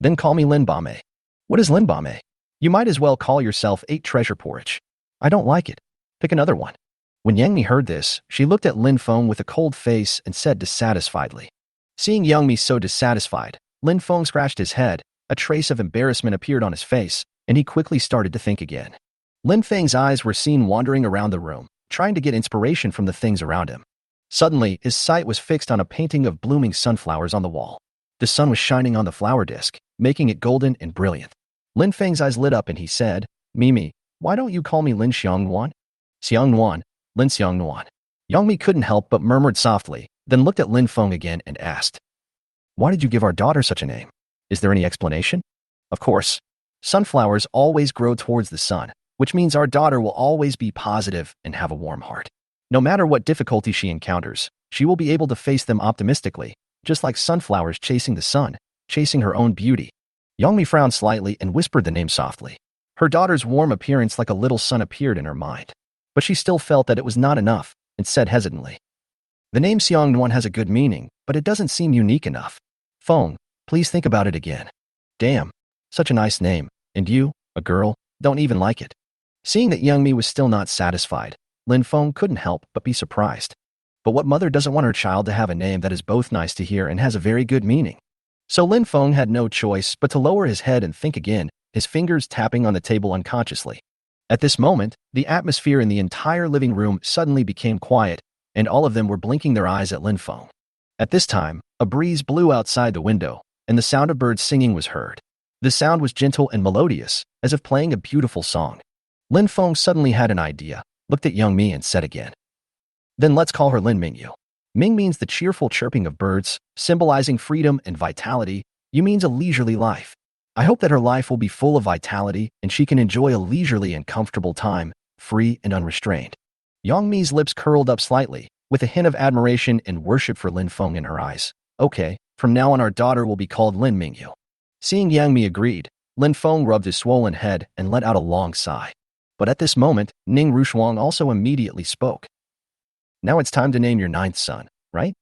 Then call me Lin Bame. What is Lin Bame? You might as well call yourself 8 treasure porridge. I don't like it. Pick another one. When Yangmi heard this, she looked at Lin Feng with a cold face and said dissatisfiedly. Seeing Yangmi so dissatisfied, Lin Feng scratched his head, a trace of embarrassment appeared on his face, and he quickly started to think again. Lin Feng's eyes were seen wandering around the room, trying to get inspiration from the things around him. Suddenly, his sight was fixed on a painting of blooming sunflowers on the wall. The sun was shining on the flower disc, making it golden and brilliant. Lin Feng's eyes lit up and he said, Mimi, why don't you call me Lin Xiangnuan? Xiangnuan, Lin Xiangnuan. Yangmi couldn't help but murmured softly, then looked at Lin Feng again and asked, Why did you give our daughter such a name? Is there any explanation? Of course. Sunflowers always grow towards the sun, which means our daughter will always be positive and have a warm heart. No matter what difficulty she encounters, she will be able to face them optimistically, just like sunflowers chasing the sun, chasing her own beauty. Yangmi frowned slightly and whispered the name softly. Her daughter's warm appearance like a little sun appeared in her mind. But she still felt that it was not enough, and said hesitantly, The name Xiangnuan has a good meaning, but it doesn't seem unique enough. Feng, please think about it again. Damn, such a nice name, and you, a girl, don't even like it. Seeing that Yangmi was still not satisfied, Lin Feng couldn't help but be surprised. But what mother doesn't want her child to have a name that is both nice to hear and has a very good meaning? So Lin Feng had no choice but to lower his head and think again, his fingers tapping on the table unconsciously. At this moment, the atmosphere in the entire living room suddenly became quiet, and all of them were blinking their eyes at Lin Feng. At this time, a breeze blew outside the window, and the sound of birds singing was heard. The sound was gentle and melodious, as if playing a beautiful song. Lin Feng suddenly had an idea, looked at Young Mi and said again, Then let's call her Lin Mingyu. Ming means the cheerful chirping of birds, symbolizing freedom and vitality. Yu means a leisurely life. I hope that her life will be full of vitality and she can enjoy a leisurely and comfortable time, free and unrestrained. Yang Mi's lips curled up slightly, with a hint of admiration and worship for Lin Feng in her eyes. Okay, from now on our daughter will be called Lin Mingyu. Seeing Yang Mi agreed, Lin Feng rubbed his swollen head and let out a long sigh. But at this moment, Ning Rushuang also immediately spoke. Now it's time to name your 9th son, right?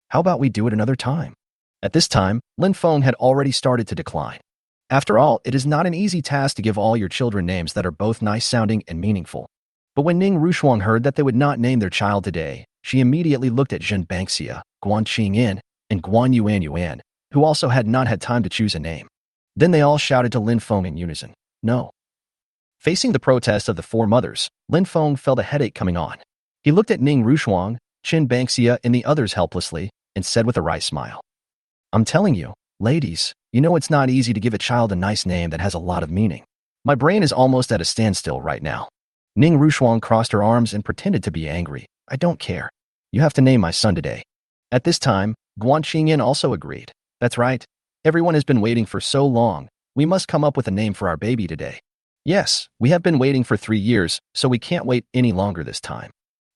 How about we do it another time? At this time, Lin Feng had already started to decline. After all, it is not an easy task to give all your children names that are both nice-sounding and meaningful. But when Ning Rushuang heard that they would not name their child today, she immediately looked at Zhen Bangxia, Guan Qingyan, and Guan Yuan, who also had not had time to choose a name. Then they all shouted to Lin Feng in unison, No. Facing the protest of the 4 mothers, Lin Feng felt a headache coming on. He looked at Ning Rushuang, Qin Bangxia, and the others helplessly, and said with a wry smile, I'm telling you, ladies, you know it's not easy to give a child a nice name that has a lot of meaning. My brain is almost at a standstill right now. Ning Rushuang crossed her arms and pretended to be angry. I don't care. You have to name my son today. At this time, Guan Qingyan also agreed. That's right. Everyone has been waiting for so long. We must come up with a name for our baby today. Yes, we have been waiting for 3 years, so we can't wait any longer this time.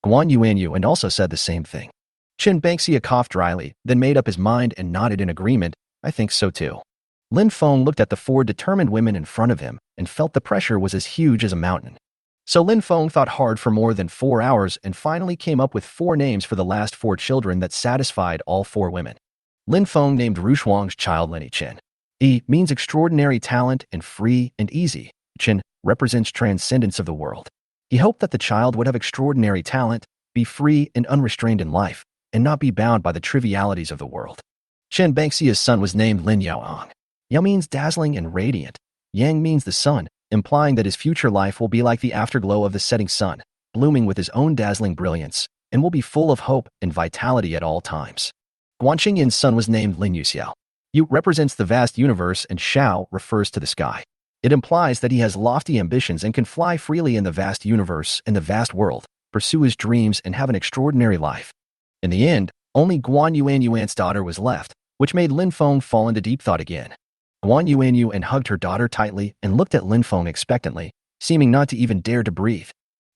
Guan Yuan also said the same thing. Qin Bangxia coughed dryly, then made up his mind and nodded in agreement. I think so too. Lin Feng looked at the 4 determined women in front of him and felt the pressure was as huge as a mountain. So Lin Feng thought hard for more than 4 hours and finally came up with 4 names for the last 4 children that satisfied all 4 women. Lin Feng named Rushuang's child Lin Chen. Yi means extraordinary talent and free and easy. Chen represents transcendence of the world. He hoped that the child would have extraordinary talent, be free and unrestrained in life, and not be bound by the trivialities of the world. Chen Bangxia's son was named Lin Yaoang. Yao means dazzling and radiant. Yang means the sun, implying that his future life will be like the afterglow of the setting sun, blooming with his own dazzling brilliance, and will be full of hope and vitality at all times. Guanqingyin's son was named Lin Yuxiao. Yu represents the vast universe and Xiao refers to the sky. It implies that he has lofty ambitions and can fly freely in the vast universe and the vast world, pursue his dreams and have an extraordinary life. In the end, only Guan Yuan's daughter was left, which made Lin Feng fall into deep thought again. Guan Yuan hugged her daughter tightly and looked at Lin Feng expectantly, seeming not to even dare to breathe.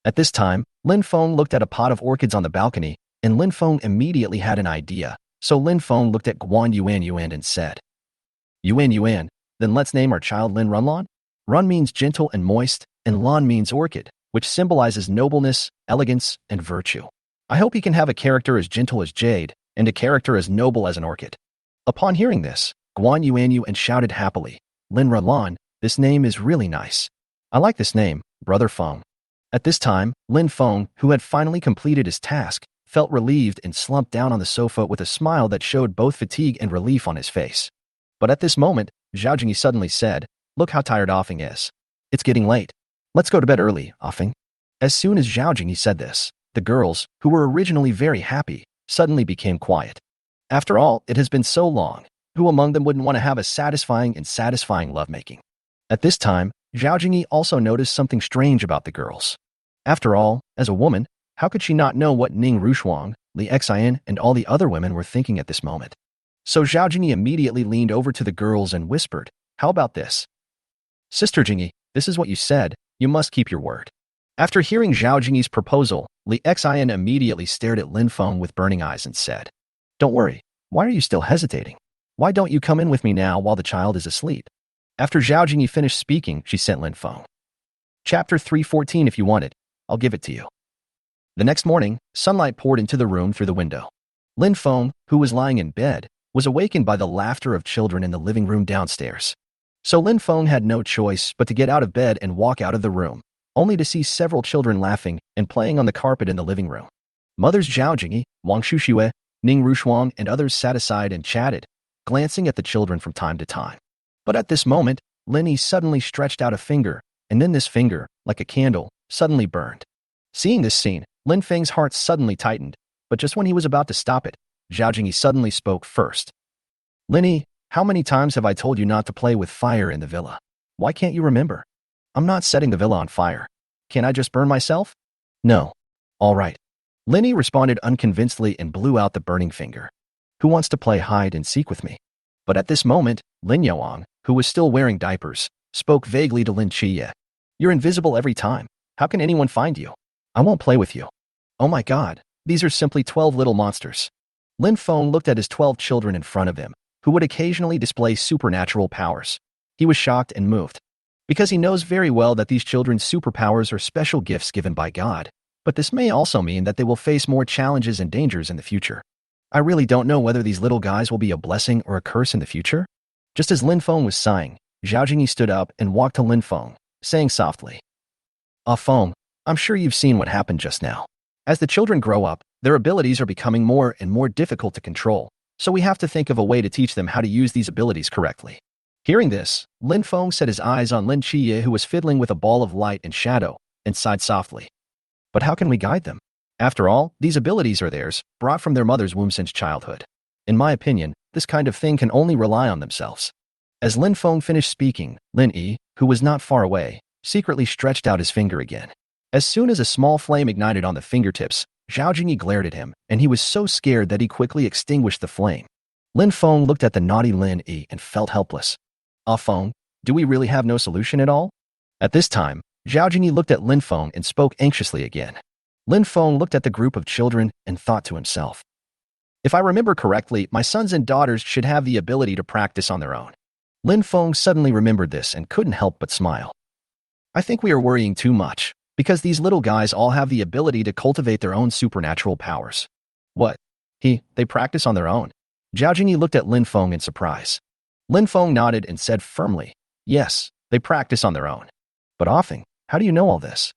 At this time, Lin Feng looked at a pot of orchids on the balcony, and Lin Feng immediately had an idea, so Lin Feng looked at Guan Yuan and said, Yuan, then let's name our child Lin Runlan? Run means gentle and moist, and Lan means orchid, which symbolizes nobleness, elegance, and virtue. I hope he can have a character as gentle as jade, and a character as noble as an orchid. Upon hearing this, Guan Yuan shouted happily, Lin Runlan, this name is really nice. I like this name, Brother Feng. At this time, Lin Feng, who had finally completed his task, felt relieved and slumped down on the sofa with a smile that showed both fatigue and relief on his face. But at this moment, Zhao Jingyi suddenly said, Look how tired Offing is. It's getting late. Let's go to bed early, Offing. As soon as Zhao Jingyi said this, the girls, who were originally very happy, suddenly became quiet. After all, it has been so long. Who among them wouldn't want to have a satisfying lovemaking? At this time, Zhao Jingyi also noticed something strange about the girls. After all, as a woman, how could she not know what Ning Rushuang, Li Xian, and all the other women were thinking at this moment? So Zhao Jingyi immediately leaned over to the girls and whispered, How about this? Sister Jingyi, this is what you said, you must keep your word. After hearing Zhao Jingyi's proposal, Li Xian immediately stared at Lin Feng with burning eyes and said, Don't worry, why are you still hesitating? Why don't you come in with me now while the child is asleep? After Zhao Jingyi finished speaking, she sent Lin Feng. Chapter 314 if you want it, I'll give it to you. The next morning, sunlight poured into the room through the window. Lin Feng, who was lying in bed, was awakened by the laughter of children in the living room downstairs. So Lin Feng had no choice but to get out of bed and walk out of the room, only to see several children laughing and playing on the carpet in the living room. Mothers Zhao Jingyi, Wang Shuxue, Ning Rushuang, and others sat aside and chatted, glancing at the children from time to time. But at this moment, Lin Yi suddenly stretched out a finger, and then this finger, like a candle, suddenly burned. Seeing this scene, Lin Feng's heart suddenly tightened, but just when he was about to stop it, Zhao Jingyi suddenly spoke first. Lin Yi, how many times have I told you not to play with fire in the villa? Why can't you remember? I'm not setting the villa on fire. Can't I just burn myself? No. All right. Lin Yi responded unconvincedly and blew out the burning finger. Who wants to play hide and seek with me? But at this moment, Lin Yaoang, who was still wearing diapers, spoke vaguely to Lin Jia. You're invisible every time. How can anyone find you? I won't play with you. Oh my God, these are simply 12 little monsters. Lin Feng looked at his 12 children in front of him, who would occasionally display supernatural powers. He was shocked and moved, because he knows very well that these children's superpowers are special gifts given by God, but this may also mean that they will face more challenges and dangers in the future. I really don't know whether these little guys will be a blessing or a curse in the future. Just as Lin Feng was sighing, Zhao Jingyi stood up and walked to Lin Feng, saying softly, Ah Feng, I'm sure you've seen what happened just now. As the children grow up, their abilities are becoming more and more difficult to control, so we have to think of a way to teach them how to use these abilities correctly. Hearing this, Lin Feng set his eyes on Lin Jia, who was fiddling with a ball of light and shadow, and sighed softly. But how can we guide them? After all, these abilities are theirs, brought from their mother's womb since childhood. In my opinion, this kind of thing can only rely on themselves. As Lin Feng finished speaking, Lin Yi, who was not far away, secretly stretched out his finger again. As soon as a small flame ignited on the fingertips, Zhao Jingyi glared at him, and he was so scared that he quickly extinguished the flame. Lin Feng looked at the naughty Lin Yi and felt helpless. Ah Feng, do we really have no solution at all? At this time, Zhao Jingyi looked at Lin Feng and spoke anxiously again. Lin Feng looked at the group of children and thought to himself, If I remember correctly, my sons and daughters should have the ability to practice on their own. Lin Feng suddenly remembered this and couldn't help but smile. I think we are worrying too much, because these little guys all have the ability to cultivate their own supernatural powers. What? They practice on their own? Zhao Jingyi looked at Lin Feng in surprise. Lin Feng nodded and said firmly, Yes, they practice on their own. But Offing, how do you know all this?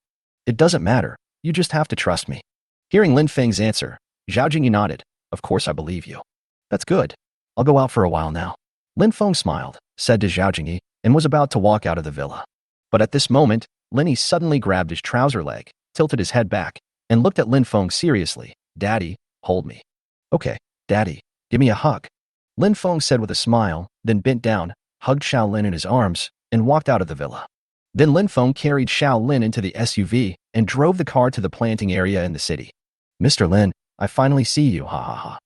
It doesn't matter. You just have to trust me. Hearing Lin Feng's answer, Zhao Jingyi nodded. Of course I believe you. That's good. I'll go out for a while now. Lin Feng smiled, said to Zhao Jingyi, and was about to walk out of the villa. But at this moment, Linny suddenly grabbed his trouser leg, tilted his head back, and looked at Lin Feng seriously. Daddy, hold me. Okay, Daddy, give me a hug. Lin Feng said with a smile, then bent down, hugged Xiao Lin in his arms, and walked out of the villa. Then Lin Feng carried Xiao Lin into the SUV and drove the car to the planting area in the city. Mr. Lin, I finally see you, ha ha ha.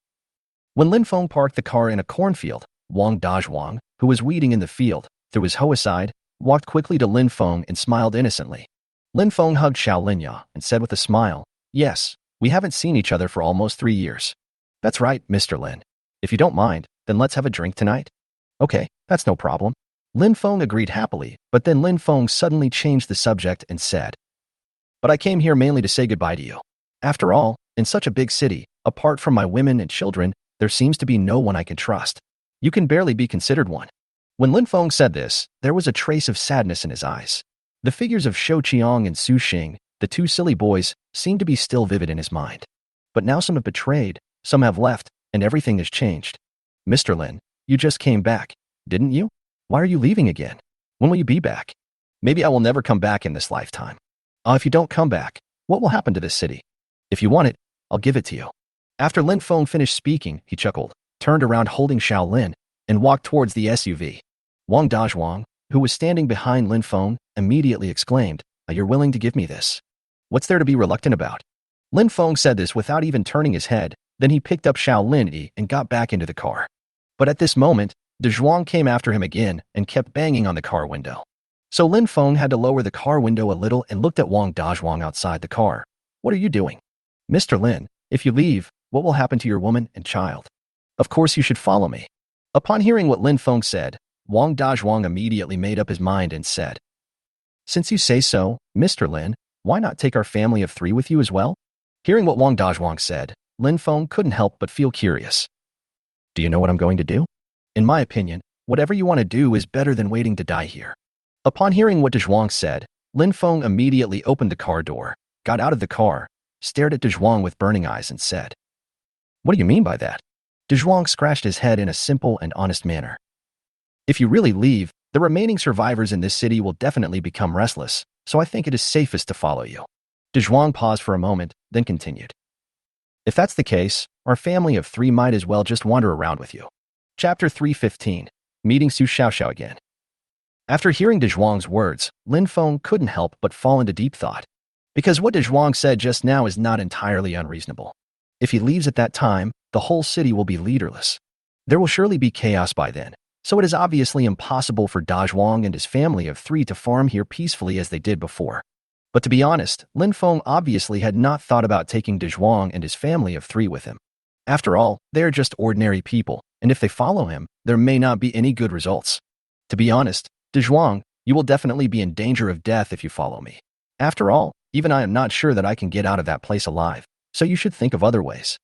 When Lin Feng parked the car in a cornfield, Wong Dwang, who was weeding in the field, threw his hoe aside, walked quickly to Lin Feng and smiled innocently. Lin Feng hugged Xiao Linya and said with a smile, yes, we haven't seen each other for almost 3 years. That's right, Mr. Lin. If you don't mind, then let's have a drink tonight. Okay, that's no problem. Lin Feng agreed happily, but then Lin Feng suddenly changed the subject and said, but I came here mainly to say goodbye to you. After all, in such a big city, apart from my women and children, there seems to be no one I can trust. You can barely be considered one. When Lin Feng said this, there was a trace of sadness in his eyes. The figures of Shou Qiang and Su Xing, the two silly boys, seemed to be still vivid in his mind. But now some have betrayed, some have left, and everything has changed. Mr. Lin, you just came back, didn't you? Why are you leaving again? When will you be back? Maybe I will never come back in this lifetime. If you don't come back, what will happen to this city? If you want it, I'll give it to you. After Lin Feng finished speaking, he chuckled, turned around holding Xiao Lin, and walked towards the SUV. Wong Dwang, who was standing behind Lin Feng, immediately exclaimed, you're willing to give me this? What's there to be reluctant about? Lin Feng said this without even turning his head, then he picked up Xiao Lin and got back into the car. But at this moment, Zhuang came after him again and kept banging on the car window. So Lin Feng had to lower the car window a little and looked at Wong Dwang outside the car. What are you doing? Mr. Lin, if you leave, what will happen to your woman and child? Of course you should follow me. Upon hearing what Lin Feng said, Wong Dwang immediately made up his mind and said, since you say so, Mr. Lin, why not take our family of 3 with you as well? Hearing what Wong Dwang said, Lin Feng couldn't help but feel curious. Do you know what I'm going to do? In my opinion, whatever you want to do is better than waiting to die here. Upon hearing what Zhuang said, Lin Feng immediately opened the car door, got out of the car, stared at Zhuang with burning eyes and said, what do you mean by that? Zhuang scratched his head in a simple and honest manner. If you really leave, the remaining survivors in this city will definitely become restless, so I think it is safest to follow you. Zhuang paused for a moment, then continued. If that's the case, our family of 3 might as well just wander around with you. Chapter 315, Meeting Su Xiaoxiao again. After hearing Zhuang's words, Lin Feng couldn't help but fall into deep thought. Because what Zhuang said just now is not entirely unreasonable. If he leaves at that time, the whole city will be leaderless. There will surely be chaos by then, so it is obviously impossible for Dazhuang and his family of 3 to farm here peacefully as they did before. But to be honest, Lin Feng obviously had not thought about taking Dazhuang and his family of 3 with him. After all, they are just ordinary people, and if they follow him, there may not be any good results. To be honest, Dazhuang, you will definitely be in danger of death if you follow me. After all, even I am not sure that I can get out of that place alive, so you should think of other ways.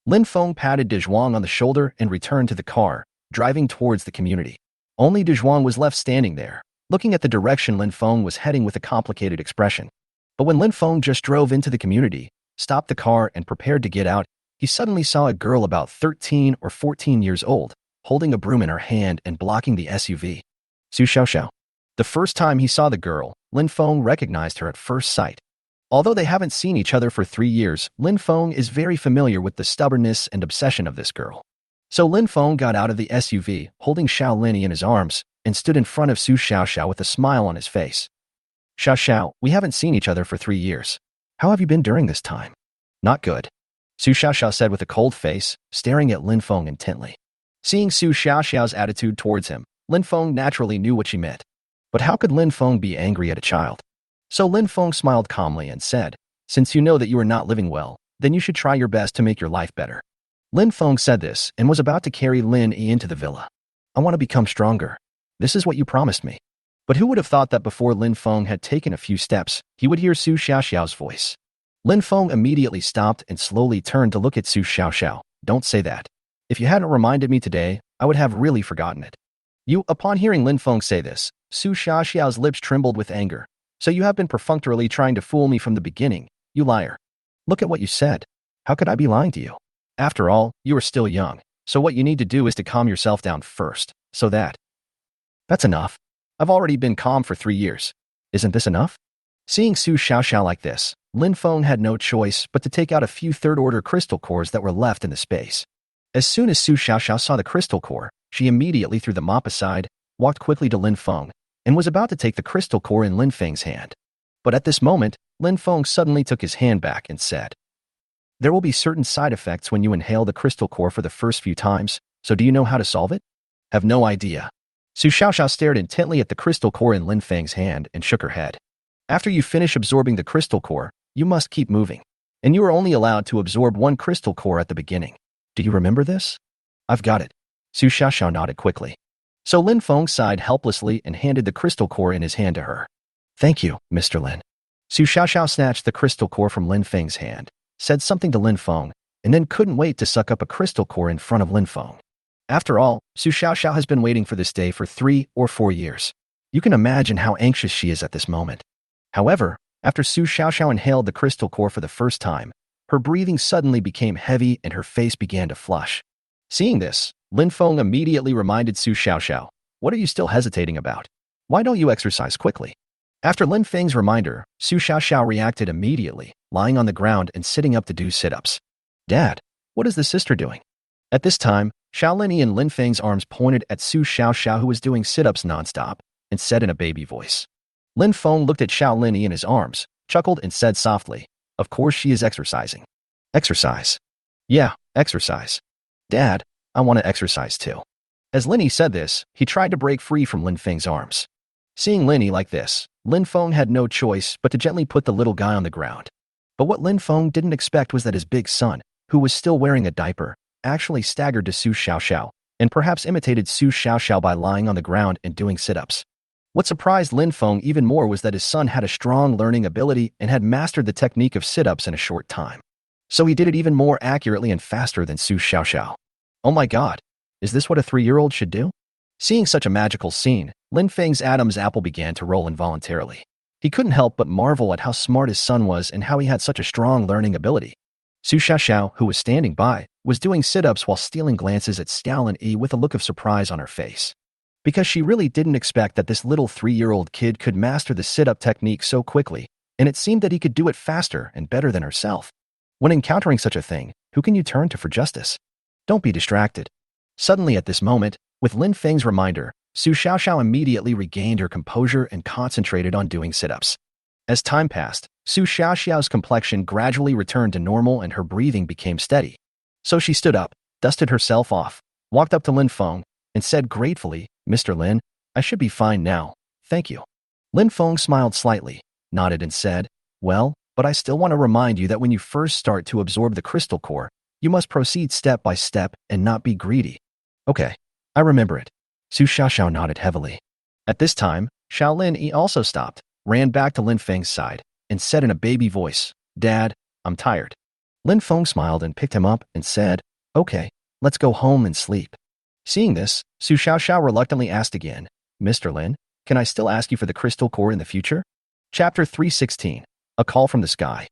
Lin Feng patted Dazhuang on the shoulder and returned to the car, driving towards the community. Only Dazhuang was left standing there, looking at the direction Lin Feng was heading with a complicated expression. But when Lin Feng just drove into the community, stopped the car and prepared to get out, he suddenly saw a girl about 13 or 14 years old, holding a broom in her hand and blocking the SUV. Su Xiaoxiao. The first time he saw the girl, Lin Feng recognized her at first sight. Although they haven't seen each other for 3 years, Lin Feng is very familiar with the stubbornness and obsession of this girl. So Lin Feng got out of the SUV, holding Xiao Lin in his arms, and stood in front of Su Xiaoxiao with a smile on his face. Xiaoxiao, we haven't seen each other for 3 years. How have you been during this time? Not good. Su Xiaoxiao said with a cold face, staring at Lin Feng intently. Seeing Su Xiaoxiao's attitude towards him, Lin Feng naturally knew what she meant. But how could Lin Feng be angry at a child? So Lin Feng smiled calmly and said, since you know that you are not living well, then you should try your best to make your life better. Lin Feng said this and was about to carry Lin Yi into the villa. I want to become stronger. This is what you promised me. But who would have thought that before Lin Feng had taken a few steps, he would hear Su Xiaoxiao's voice. Lin Feng immediately stopped and slowly turned to look at Su Xiaoxiao. Don't say that. If you hadn't reminded me today, I would have really forgotten it. Upon hearing Lin Feng say this, Su Xiaoxiao's lips trembled with anger. So you have been perfunctorily trying to fool me from the beginning, you liar. Look at what you said. How could I be lying to you? After all, you are still young, so what you need to do is to calm yourself down first, so that... That's enough. I've already been calm for 3 years. Isn't this enough? Seeing Su Xiaoxiao like this, Lin Feng had no choice but to take out a few third-order crystal cores that were left in the space. As soon as Su Xiaoxiao saw the crystal core, she immediately threw the mop aside, walked quickly to Lin Feng, and was about to take the crystal core in Lin Feng's hand. But at this moment, Lin Feng suddenly took his hand back and said, "There will be certain side effects when you inhale the crystal core for the first few times, so do you know how to solve it?" "Have no idea." Su Xiaoxiao stared intently at the crystal core in Lin Feng's hand and shook her head. "After you finish absorbing the crystal core, you must keep moving. And you are only allowed to absorb one crystal core at the beginning. Do you remember this?" "I've got it." Su Xiaoxiao nodded quickly. So Lin Feng sighed helplessly and handed the crystal core in his hand to her. "Thank you, Mr. Lin." Su Xiaoxiao snatched the crystal core from Lin Feng's hand, said something to Lin Feng, and then couldn't wait to suck up a crystal core in front of Lin Feng. After all, Su Xiaoxiao has been waiting for this day for 3 or 4 years. You can imagine how anxious she is at this moment. However, after Su Xiaoxiao inhaled the crystal core for the first time, her breathing suddenly became heavy and her face began to flush. Seeing this, Lin Feng immediately reminded Su Xiaoxiao, "What are you still hesitating about? Why don't you exercise quickly?" After Lin Feng's reminder, Su Xiaoxiao reacted immediately, lying on the ground and sitting up to do sit-ups. "Dad, what is the sister doing?" At this time, Xiaolini and Lin Feng's arms pointed at Su Xiaoxiao, who was doing sit-ups nonstop, and said in a baby voice. Lin Feng looked at Xiaolini in his arms, chuckled and said softly, "Of course she is exercising." "Exercise?" "Yeah, exercise. Dad, I want to exercise too." As Linny said this, he tried to break free from Lin Feng's arms. Seeing Linny like this, Lin Feng had no choice but to gently put the little guy on the ground. But what Lin Feng didn't expect was that his big son, who was still wearing a diaper, actually staggered to Su Xiaoxiao, and perhaps imitated Su Xiaoxiao by lying on the ground and doing sit-ups. What surprised Lin Feng even more was that his son had a strong learning ability and had mastered the technique of sit-ups in a short time. So he did it even more accurately and faster than Su Xiaoxiao. Oh my god, is this what a 3-year-old should do? Seeing such a magical scene, Lin Feng's Adam's apple began to roll involuntarily. He couldn't help but marvel at how smart his son was and how he had such a strong learning ability. Su Xiaoxiao, who was standing by, was doing sit-ups while stealing glances at Xiaolin with a look of surprise on her face. Because she really didn't expect that this little 3-year-old kid could master the sit-up technique so quickly, and it seemed that he could do it faster and better than herself. When encountering such a thing, who can you turn to for justice? Don't be distracted. Suddenly at this moment, with Lin Feng's reminder, Su Xiaoxiao immediately regained her composure and concentrated on doing sit-ups. As time passed, Su Xiaoxiao's complexion gradually returned to normal and her breathing became steady. So she stood up, dusted herself off, walked up to Lin Feng, and said gratefully, "Mr. Lin, I should be fine now, thank you." Lin Feng smiled slightly, nodded and said, "Well, but I still want to remind you that when you first start to absorb the crystal core, you must proceed step by step and not be greedy." "Okay, I remember it." Su Xiaoxiao nodded heavily. At this time, Xiaolin also stopped, ran back to Lin Feng's side, and said in a baby voice, "Dad, I'm tired." Lin Feng smiled and picked him up and said, "Okay, let's go home and sleep." Seeing this, Su Xiaoxiao reluctantly asked again, "Mr. Lin, can I still ask you for the crystal core in the future?" Chapter 316, A Call from the Sky.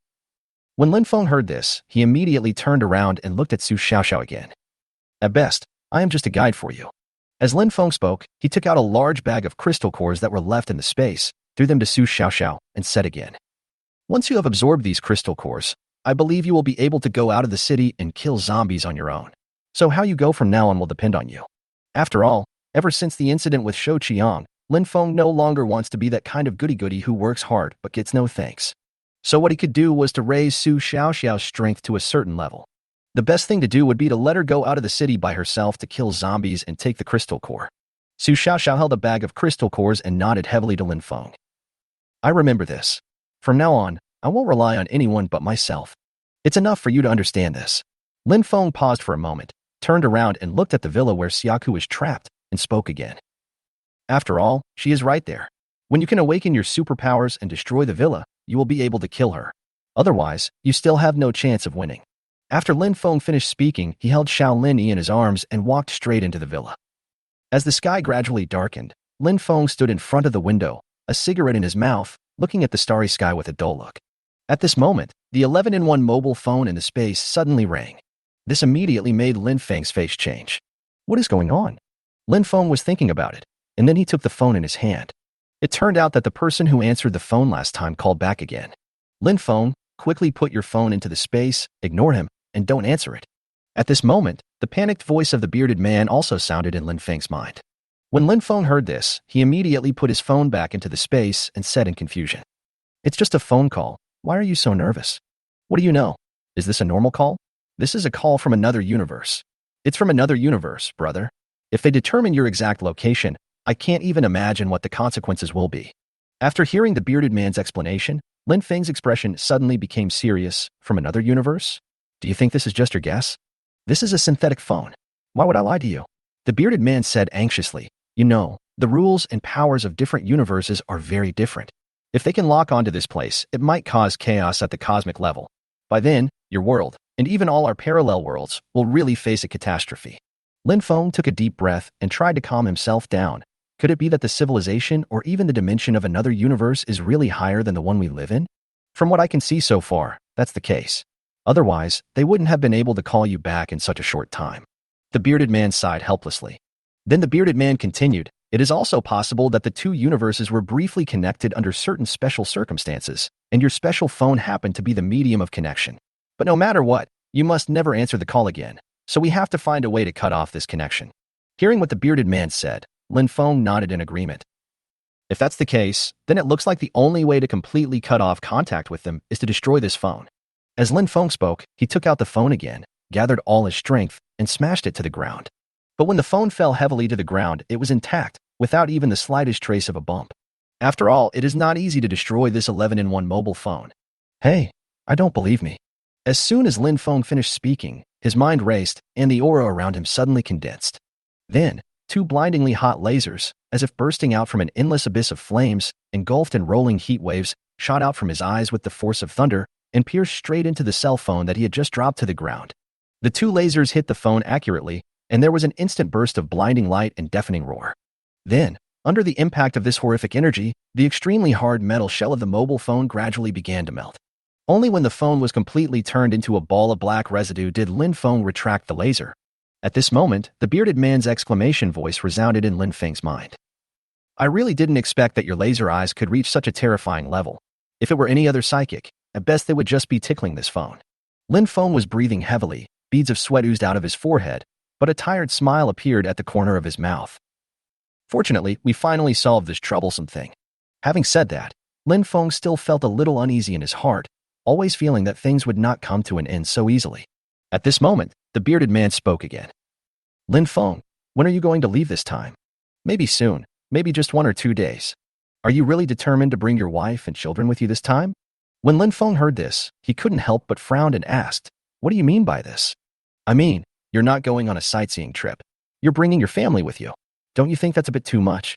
When Lin Feng heard this, he immediately turned around and looked at Su Xiaoxiao again. "At best, I am just a guide for you." As Lin Feng spoke, he took out a large bag of crystal cores that were left in the space, threw them to Su Xiaoxiao, and said again, "Once you have absorbed these crystal cores, I believe you will be able to go out of the city and kill zombies on your own. So how you go from now on will depend on you." After all, ever since the incident with Shou Qiang, Lin Feng no longer wants to be that kind of goody-goody who works hard but gets no thanks. So what he could do was to raise Su Xiaoxiao's strength to a certain level. The best thing to do would be to let her go out of the city by herself to kill zombies and take the crystal core. Su Xiaoxiao held a bag of crystal cores and nodded heavily to Lin Feng. "I remember this. From now on, I won't rely on anyone but myself. It's enough for you to understand this." Lin Feng paused for a moment, turned around and looked at the villa where Siaka was trapped, and spoke again. "After all, she is right there. When you can awaken your superpowers and destroy the villa, you will be able to kill her. Otherwise, you still have no chance of winning." After Lin Feng finished speaking, he held Xiaolin in his arms and walked straight into the villa. As the sky gradually darkened, Lin Feng stood in front of the window, a cigarette in his mouth, looking at the starry sky with a dull look. At this moment, the 11-in-1 mobile phone in the space suddenly rang. This immediately made Lin Feng's face change. What is going on? Lin Feng was thinking about it, and then he took the phone in his hand. It turned out that the person who answered the phone last time called back again. Lin Feng, quickly put your phone into the space, ignore him, and don't answer it. At this moment, the panicked voice of the bearded man also sounded in Lin Feng's mind. When Lin Feng heard this, he immediately put his phone back into the space and said in confusion, "It's just a phone call. Why are you so nervous? What do you know? Is this a normal call? This is a call from another universe. It's from another universe, brother. If they determine your exact location, I can't even imagine what the consequences will be." After hearing the bearded man's explanation, Lin Feng's expression suddenly became serious. From another universe? Do you think this is just your guess? This is a synthetic phone. Why would I lie to you? The bearded man said anxiously, "You know, the rules and powers of different universes are very different. If they can lock onto this place, it might cause chaos at the cosmic level. By then, your world, and even all our parallel worlds, will really face a catastrophe." Lin Feng took a deep breath and tried to calm himself down. Could it be that the civilization or even the dimension of another universe is really higher than the one we live in? From what I can see so far, that's the case. Otherwise, they wouldn't have been able to call you back in such a short time. The bearded man sighed helplessly. Then the bearded man continued, "It is also possible that the two universes were briefly connected under certain special circumstances, and your special phone happened to be the medium of connection. But no matter what, you must never answer the call again, so we have to find a way to cut off this connection." Hearing what the bearded man said, Lin Feng nodded in agreement. If that's the case, then it looks like the only way to completely cut off contact with them is to destroy this phone. As Lin Feng spoke, he took out the phone again, gathered all his strength, and smashed it to the ground. But when the phone fell heavily to the ground, it was intact, without even the slightest trace of a bump. After all, it is not easy to destroy this 11-in-1 mobile phone. Hey, I don't believe me. As soon as Lin Feng finished speaking, his mind raced, and the aura around him suddenly condensed. Then, two blindingly hot lasers, as if bursting out from an endless abyss of flames, engulfed in rolling heat waves, shot out from his eyes with the force of thunder and pierced straight into the cell phone that he had just dropped to the ground. The two lasers hit the phone accurately, and there was an instant burst of blinding light and deafening roar. Then, under the impact of this horrific energy, the extremely hard metal shell of the mobile phone gradually began to melt. Only when the phone was completely turned into a ball of black residue did Lin Feng retract the laser. At this moment, the bearded man's exclamation voice resounded in Lin Feng's mind. "I really didn't expect that your laser eyes could reach such a terrifying level. If it were any other psychic, at best they would just be tickling this phone." Lin Feng was breathing heavily, beads of sweat oozed out of his forehead, but a tired smile appeared at the corner of his mouth. "Fortunately, we finally solved this troublesome thing." Having said that, Lin Feng still felt a little uneasy in his heart, always feeling that things would not come to an end so easily. At this moment, the bearded man spoke again. "Lin Feng, when are you going to leave this time? Maybe soon, maybe just 1 or 2 days. Are you really determined to bring your wife and children with you this time?" When Lin Feng heard this, he couldn't help but frown and asked, "What do you mean by this?" "I mean, you're not going on a sightseeing trip. You're bringing your family with you. Don't you think that's a bit too much?"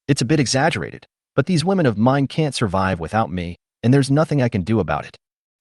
"It's a bit exaggerated, but these women of mine can't survive without me, and there's nothing I can do about it.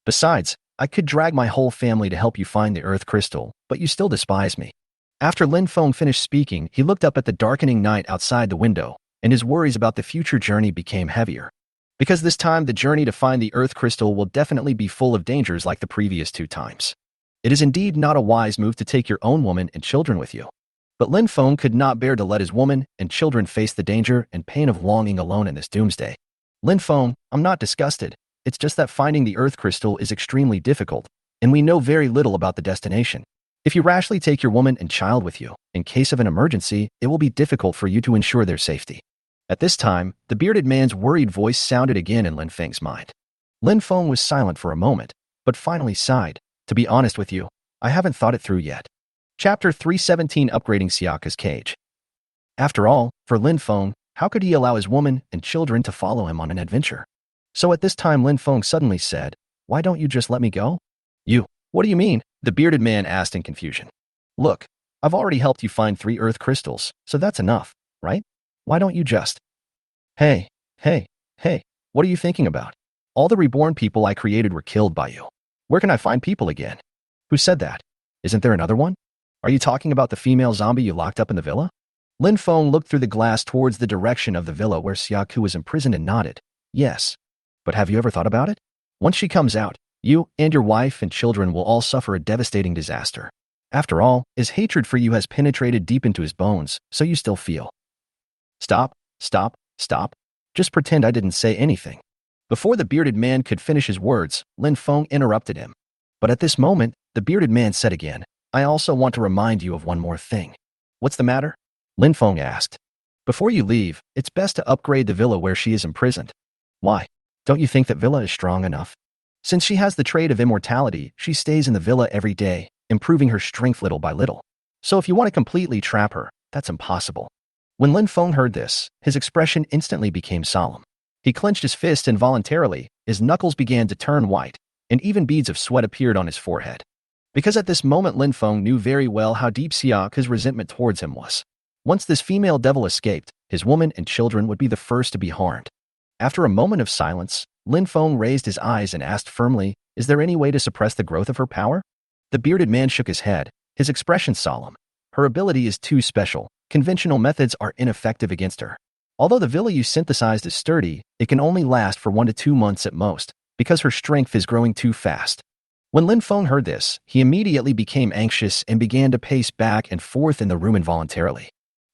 Besides, I could drag my whole family to help you find the Earth Crystal, but you still despise me." After Lin Feng finished speaking, he looked up at the darkening night outside the window, and his worries about the future journey became heavier. Because this time the journey to find the Earth Crystal will definitely be full of dangers like the previous 2 times. It is indeed not a wise move to take your own woman and children with you. But Lin Feng could not bear to let his woman and children face the danger and pain of longing alone in this doomsday. "Lin Feng, I'm not disgusted. It's just that finding the Earth Crystal is extremely difficult, and we know very little about the destination. If you rashly take your woman and child with you, in case of an emergency, it will be difficult for you to ensure their safety." At this time, the bearded man's worried voice sounded again in Lin Feng's mind. Lin Feng was silent for a moment, but finally sighed. "To be honest with you, I haven't thought it through yet." Chapter 317, Upgrading Siaka's Cage. After all, for Lin Feng, how could he allow his woman and children to follow him on an adventure? So at this time Lin Feng suddenly said, "Why don't you just let me go?" "You? What do you mean?" the bearded man asked in confusion. "Look, I've already helped you find 3 Earth crystals, so that's enough, right? Why don't you just—" Hey, what are you thinking about? All the reborn people I created were killed by you. Where can I find people again?" "Who said that? Isn't there another one? Are you talking about the female zombie you locked up in the villa?" Lin Feng looked through the glass towards the direction of the villa where Siaka was imprisoned and nodded. "Yes. But have you ever thought about it? Once she comes out, you and your wife and children will all suffer a devastating disaster. After all, his hatred for you has penetrated deep into his bones, so you still feel. Stop, stop, stop. Just pretend I didn't say anything. Before the bearded man could finish his words, Lin Feng interrupted him. But at this moment, the bearded man said again, I also want to remind you of one more thing. What's the matter? Lin Feng asked. Before you leave, it's best to upgrade the villa where she is imprisoned. Why? Don't you think that villa is strong enough? Since she has the trait of immortality, she stays in the villa every day, improving her strength little by little. So if you want to completely trap her, that's impossible. When Lin Feng heard this, his expression instantly became solemn. He clenched his fist involuntarily, his knuckles began to turn white, and even beads of sweat appeared on his forehead. Because at this moment Lin Feng knew very well how deep Siaka's resentment towards him was. Once this female devil escaped, his woman and children would be the first to be harmed. After a moment of silence, Lin Feng raised his eyes and asked firmly, is there any way to suppress the growth of her power? The bearded man shook his head, his expression solemn. Her ability is too special. Conventional methods are ineffective against her. Although the villa you synthesized is sturdy, it can only last for 1 to 2 months at most, because her strength is growing too fast. When Lin Feng heard this, he immediately became anxious and began to pace back and forth in the room involuntarily.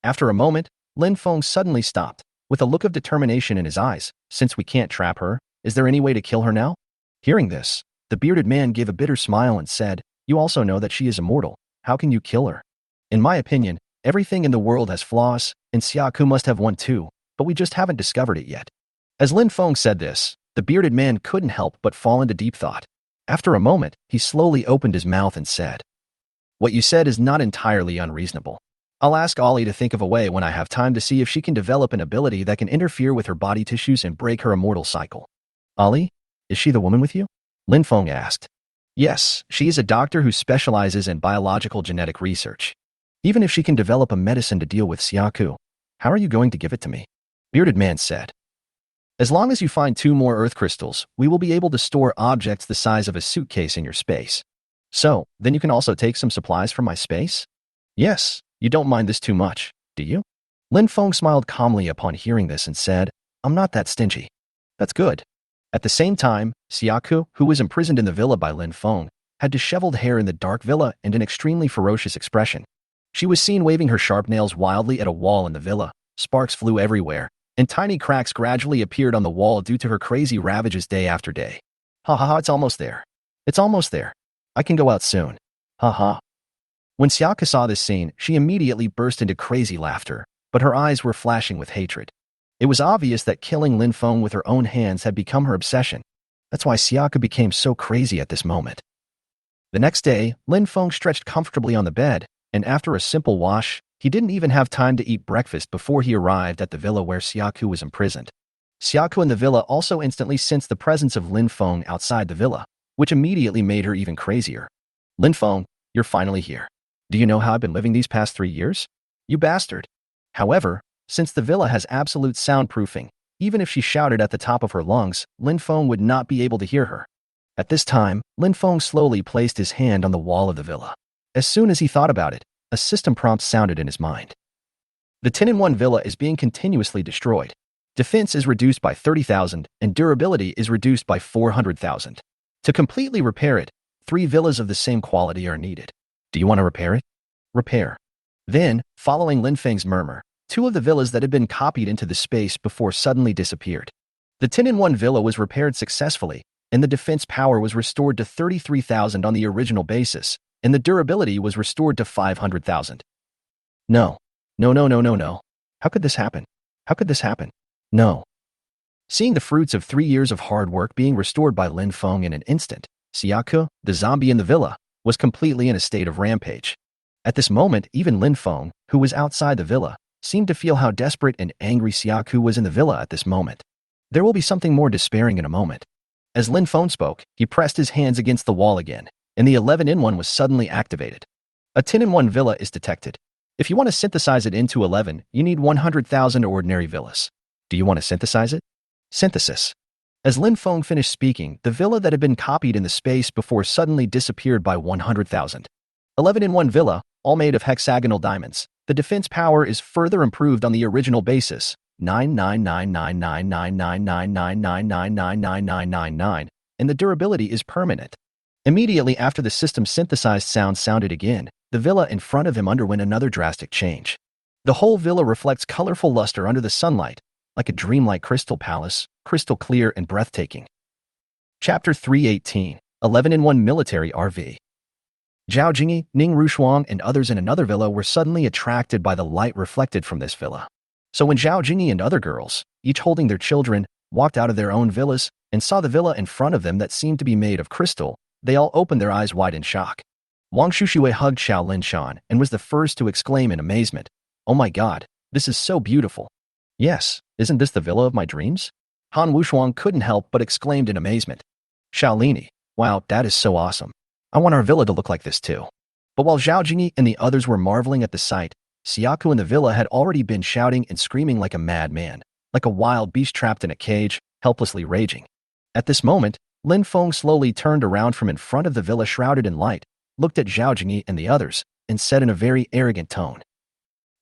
After a moment, Lin Feng suddenly stopped, with a look of determination in his eyes. Since we can't trap her, is there any way to kill her now? Hearing this, the bearded man gave a bitter smile and said, you also know that she is immortal. How can you kill her? In my opinion, everything in the world has flaws, and Siaka must have one too, but we just haven't discovered it yet. As Lin Feng said this, the bearded man couldn't help but fall into deep thought. After a moment, he slowly opened his mouth and said, what you said is not entirely unreasonable. I'll ask Ollie to think of a way when I have time to see if she can develop an ability that can interfere with her body tissues and break her immortal cycle. Ollie? Is she the woman with you? Lin Feng asked. Yes, she is a doctor who specializes in biological genetic research. Even if she can develop a medicine to deal with Siaka, how are you going to give it to me? Bearded man said. As long as you find 2 more earth crystals, we will be able to store objects the size of a suitcase in your space. So, then you can also take some supplies from my space? Yes, you don't mind this too much, do you? Lin Feng smiled calmly upon hearing this and said, I'm not that stingy. That's good. At the same time, Siaka, who was imprisoned in the villa by Lin Feng, had disheveled hair in the dark villa and an extremely ferocious expression. She was seen waving her sharp nails wildly at a wall in the villa. Sparks flew everywhere, and tiny cracks gradually appeared on the wall due to her crazy ravages day after day. Ha ha ha, it's almost there. It's almost there. I can go out soon. Ha ha. When Siaka saw this scene, she immediately burst into crazy laughter, but her eyes were flashing with hatred. It was obvious that killing Lin Feng with her own hands had become her obsession. That's why Siaka became so crazy at this moment. The next day, Lin Feng stretched comfortably on the bed, and after a simple wash, he didn't even have time to eat breakfast before he arrived at the villa where Siaka was imprisoned. Siaka in the villa also instantly sensed the presence of Lin Feng outside the villa, which immediately made her even crazier. Lin Feng, you're finally here. Do you know how I've been living these past 3 years? You bastard. However, since the villa has absolute soundproofing, even if she shouted at the top of her lungs, Lin Feng would not be able to hear her. At this time, Lin Feng slowly placed his hand on the wall of the villa. As soon as he thought about it, a system prompt sounded in his mind. The 10-in-1 villa is being continuously destroyed. Defense is reduced by 30,000 and durability is reduced by 400,000. To completely repair it, 3 villas of the same quality are needed. Do you want to repair it? Repair. Then, following Lin Feng's murmur, 2 of the villas that had been copied into the space before suddenly disappeared. The 10-in-1 villa was repaired successfully, and the defense power was restored to 33,000 on the original basis, and the durability was restored to 500,000. No. No, no, no, no, no. How could this happen? How could this happen? No. Seeing the fruits of 3 years of hard work being restored by Lin Feng in an instant, Siaka, the zombie in the villa, was completely in a state of rampage. At this moment, even Lin Feng, who was outside the villa, seemed to feel how desperate and angry Siaka was in the villa at this moment. There will be something more despairing in a moment. As Lin Feng spoke, he pressed his hands against the wall again, and the 11-in-1 was suddenly activated. A 10-in-1 villa is detected. If you want to synthesize it into 11, you need 100,000 ordinary villas. Do you want to synthesize it? Synthesis. As Lin Feng finished speaking, the villa that had been copied in the space before suddenly disappeared by 100,000. 11-in-1 villa, all made of hexagonal diamonds. The defense power is further improved on the original basis, 999999999999999, and the durability is permanent. Immediately after the system synthesized sound sounded again, the villa in front of him underwent another drastic change. The whole villa reflects colorful luster under the sunlight, like a dreamlike crystal palace, crystal clear and breathtaking. Chapter 318, 11-in-1 Military RV. Zhao Jingyi, Ning Rushuang, and others in another villa were suddenly attracted by the light reflected from this villa. So when Zhao Jingyi and other girls, each holding their children, walked out of their own villas and saw the villa in front of them that seemed to be made of crystal, they all opened their eyes wide in shock. Wang Shushui hugged Xiao Linshan and was the first to exclaim in amazement, "Oh my god, this is so beautiful." "Yes, isn't this the villa of my dreams?" Han Wushuang couldn't help but exclaimed in amazement. "Shaolini, wow, that is so awesome. I want our villa to look like this too." But while Zhao Jingyi and the others were marveling at the sight, Siaka in the villa had already been shouting and screaming like a madman, like a wild beast trapped in a cage, helplessly raging. At this moment, Lin Feng slowly turned around from in front of the villa shrouded in light, looked at Zhao Jingyi and the others, and said in a very arrogant tone,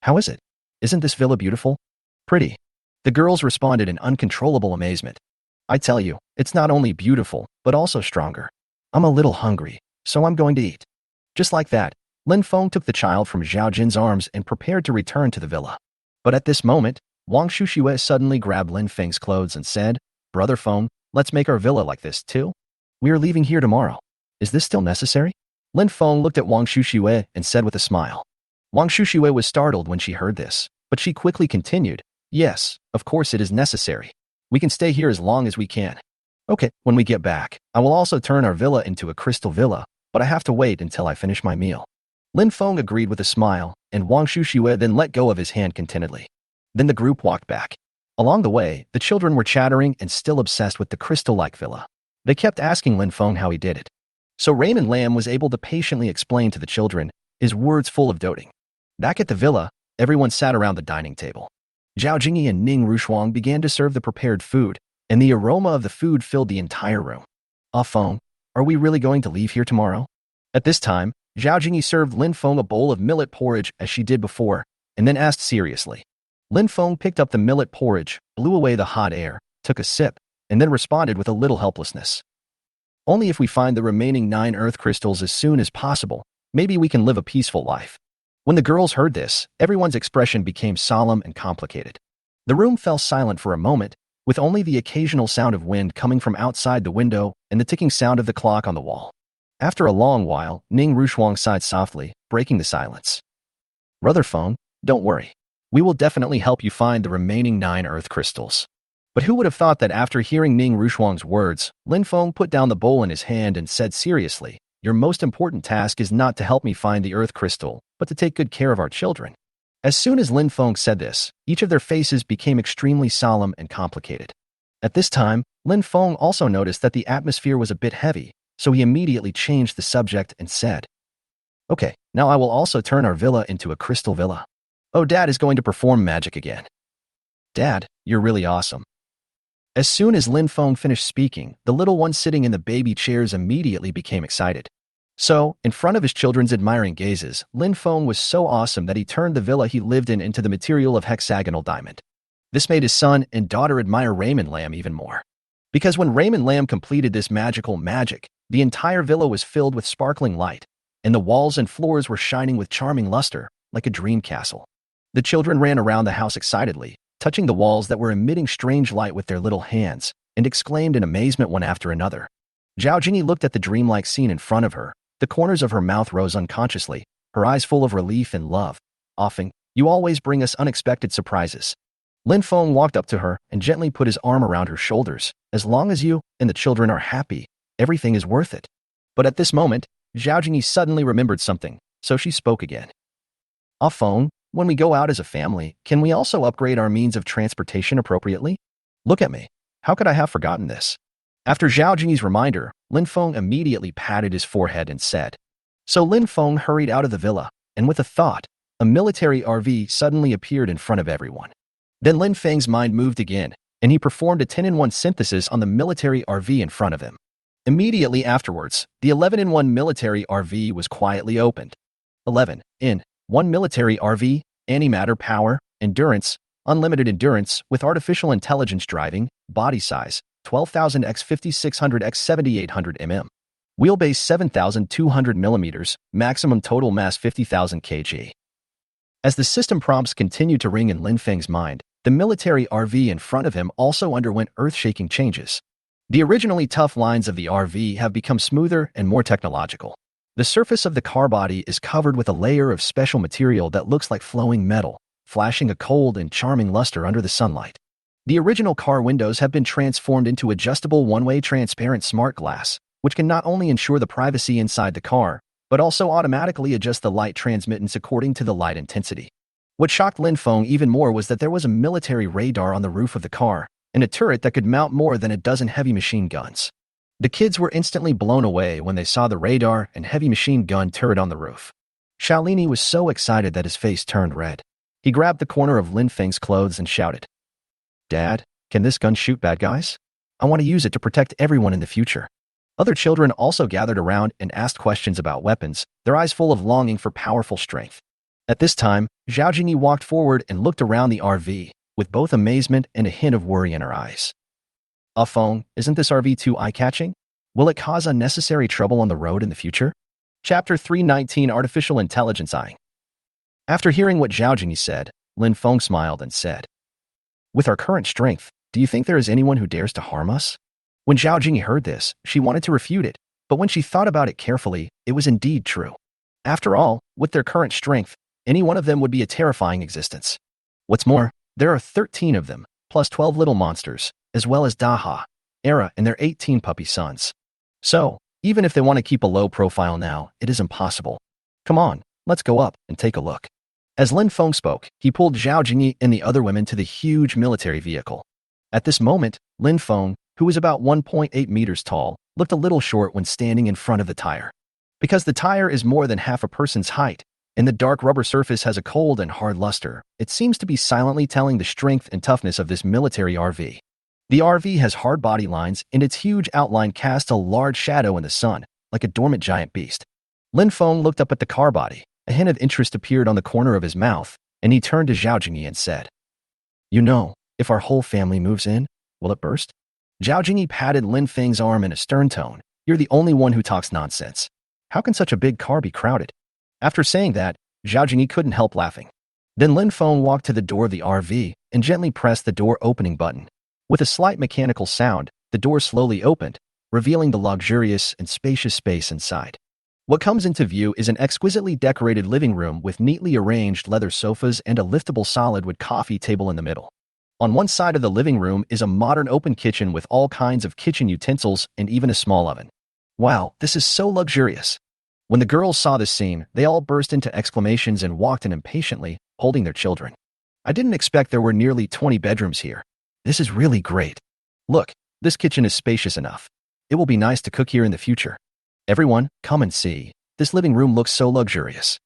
"How is it? Isn't this villa beautiful? Pretty?" The girls responded in uncontrollable amazement. "I tell you, it's not only beautiful, but also stronger. I'm a little hungry, so I'm going to eat." Just like that, Lin Feng took the child from Zhao Jin's arms and prepared to return to the villa. But at this moment, Wang Shushue suddenly grabbed Lin Feng's clothes and said, "Brother Feng, let's make our villa like this too. We are leaving here tomorrow. Is this still necessary?" Lin Feng looked at Wang Shushue and said with a smile. Wang Shushue was startled when she heard this, but she quickly continued, "Yes, of course it is necessary. We can stay here as long as we can. Okay, when we get back, I will also turn our villa into a crystal villa, but I have to wait until I finish my meal." Lin Feng agreed with a smile, and Wang Shushue then let go of his hand contentedly. Then the group walked back. Along the way, the children were chattering and still obsessed with the crystal-like villa. They kept asking Lin Feng how he did it. So Raymond Lam was able to patiently explain to the children, his words full of doting. Back at the villa, everyone sat around the dining table. Zhao Jingyi and Ning Rushuang began to serve the prepared food, and the aroma of the food filled the entire room. "Ah Feng, are we really going to leave here tomorrow?" At this time, Zhao Jingyi served Lin Feng a bowl of millet porridge as she did before, and then asked seriously. Lin Feng picked up the millet porridge, blew away the hot air, took a sip, and then responded with a little helplessness. "Only if we find the remaining 9 earth crystals as soon as possible, maybe we can live a peaceful life." When the girls heard this, everyone's expression became solemn and complicated. The room fell silent for a moment, with only the occasional sound of wind coming from outside the window and the ticking sound of the clock on the wall. After a long while, Ning Rushuang sighed softly, breaking the silence. "Brother Feng, don't worry. We will definitely help you find the remaining 9 earth crystals." But who would have thought that after hearing Ning Rushuang's words, Lin Feng put down the bowl in his hand and said seriously, "Your most important task is not to help me find the earth crystal, but to take good care of our children." As soon as Lin Feng said this, each of their faces became extremely solemn and complicated. At this time, Lin Feng also noticed that the atmosphere was a bit heavy, so he immediately changed the subject and said, "Okay, now I will also turn our villa into a crystal villa. Oh, Dad is going to perform magic again." "Dad, you're really awesome." As soon as Lin Feng finished speaking, the little one sitting in the baby chairs immediately became excited. So, in front of his children's admiring gazes, Lin Feng was so awesome that he turned the villa he lived in into the material of hexagonal diamond. This made his son and daughter admire Raymond Lam even more. Because when Raymond Lam completed this magical magic, the entire villa was filled with sparkling light, and the walls and floors were shining with charming luster, like a dream castle. The children ran around the house excitedly, touching the walls that were emitting strange light with their little hands, and exclaimed in amazement one after another. Zhao Jingyi looked at the dreamlike scene in front of her. The corners of her mouth rose unconsciously, her eyes full of relief and love. "Ah Feng, you always bring us unexpected surprises." Lin Feng walked up to her and gently put his arm around her shoulders. "As long as you and the children are happy, everything is worth it." But at this moment, Zhao Jingyi suddenly remembered something, so she spoke again. "Ah Feng, when we go out as a family, can we also upgrade our means of transportation appropriately? Look at me. How could I have forgotten this?" After Zhao Jingyi's reminder, Lin Feng immediately patted his forehead and said. So Lin Feng hurried out of the villa, and with a thought, a military RV suddenly appeared in front of everyone. Then Lin Feng's mind moved again, and he performed a 10-in-1 synthesis on the military RV in front of him. Immediately afterwards, the 11-in-1 military RV was quietly opened. 11-in-1 military RV, antimatter power, endurance, unlimited endurance with artificial intelligence driving, body size, 12,000 x 5600 x 7800 mm. Wheelbase 7,200 millimeters, maximum total mass 50,000 kg. As the system prompts continued to ring in Lin Feng's mind, the military RV in front of him also underwent earth-shaking changes. The originally tough lines of the RV have become smoother and more technological. The surface of the car body is covered with a layer of special material that looks like flowing metal, flashing a cold and charming luster under the sunlight. The original car windows have been transformed into adjustable one-way transparent smart glass, which can not only ensure the privacy inside the car, but also automatically adjust the light transmittance according to the light intensity. What shocked Lin Feng even more was that there was a military radar on the roof of the car, and a turret that could mount more than a dozen heavy machine guns. The kids were instantly blown away when they saw the radar and heavy machine gun turret on the roof. Shaolini was so excited that his face turned red. He grabbed the corner of Lin Feng's clothes and shouted, "Dad, can this gun shoot bad guys? I want to use it to protect everyone in the future." Other children also gathered around and asked questions about weapons, their eyes full of longing for powerful strength. At this time, Zhao Jingyi walked forward and looked around the RV, with both amazement and a hint of worry in her eyes. Feng, isn't this RV too eye-catching? Will it cause unnecessary trouble on the road in the future? Chapter 319 Artificial Intelligence Eyeing. After hearing what Zhao Jingyi said, Lin Feng smiled and said, "With our current strength, do you think there is anyone who dares to harm us?" When Zhao Jingyi heard this, she wanted to refute it, but when she thought about it carefully, it was indeed true. After all, with their current strength, any one of them would be a terrifying existence. What's more, there are 13 of them, plus 12 little monsters, as well as Daha, Era, and their 18 puppy sons. So, even if they want to keep a low profile now, it is impossible. Come on, let's go up and take a look. As Lin Feng spoke, he pulled Zhao Jingyi and the other women to the huge military vehicle. At this moment, Lin Feng, who was about 1.8 meters tall, looked a little short when standing in front of the tire. Because the tire is more than half a person's height, and the dark rubber surface has a cold and hard luster, it seems to be silently telling the strength and toughness of this military RV. The RV has hard body lines, and its huge outline casts a large shadow in the sun, like a dormant giant beast. Lin Feng looked up at the car body. A hint of interest appeared on the corner of his mouth, and he turned to Zhao Jingyi and said, "You know, if our whole family moves in, will it burst?" Zhao Jingyi patted Lin Feng's arm in a stern tone. "You're the only one who talks nonsense. How can such a big car be crowded?" After saying that, Zhao Jingyi couldn't help laughing. Then Lin Feng walked to the door of the RV and gently pressed the door opening button. With a slight mechanical sound, the door slowly opened, revealing the luxurious and spacious space inside. What comes into view is an exquisitely decorated living room with neatly arranged leather sofas and a liftable solid wood coffee table in the middle. On one side of the living room is a modern open kitchen with all kinds of kitchen utensils and even a small oven. Wow, this is so luxurious. When the girls saw this scene, they all burst into exclamations and walked in impatiently, holding their children. "I didn't expect there were nearly 20 bedrooms here. This is really great. Look, this kitchen is spacious enough. It will be nice to cook here in the future. Everyone, come and see. This living room looks so luxurious."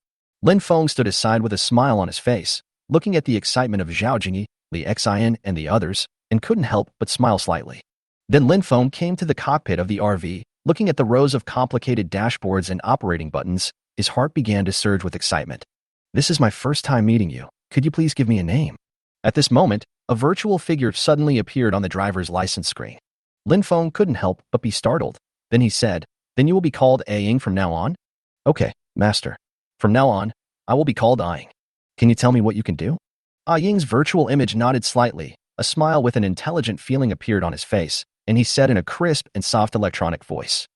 Lin Feng stood aside with a smile on his face, looking at the excitement of Zhao Jingyi, Li Xian, and the others, and couldn't help but smile slightly. Then Lin Feng came to the cockpit of the RV, looking at the rows of complicated dashboards and operating buttons. His heart began to surge with excitement. "This is my first time meeting you. Could you please give me a name?" At this moment, a virtual figure suddenly appeared on the driver's license screen. Lin Feng couldn't help but be startled. Then he said, "Then you will be called Aying from now on?" "Okay, master. From now on, I will be called Aying. Can you tell me what you can do?" Aying's virtual image nodded slightly. A smile with an intelligent feeling appeared on his face, and he said in a crisp and soft electronic voice,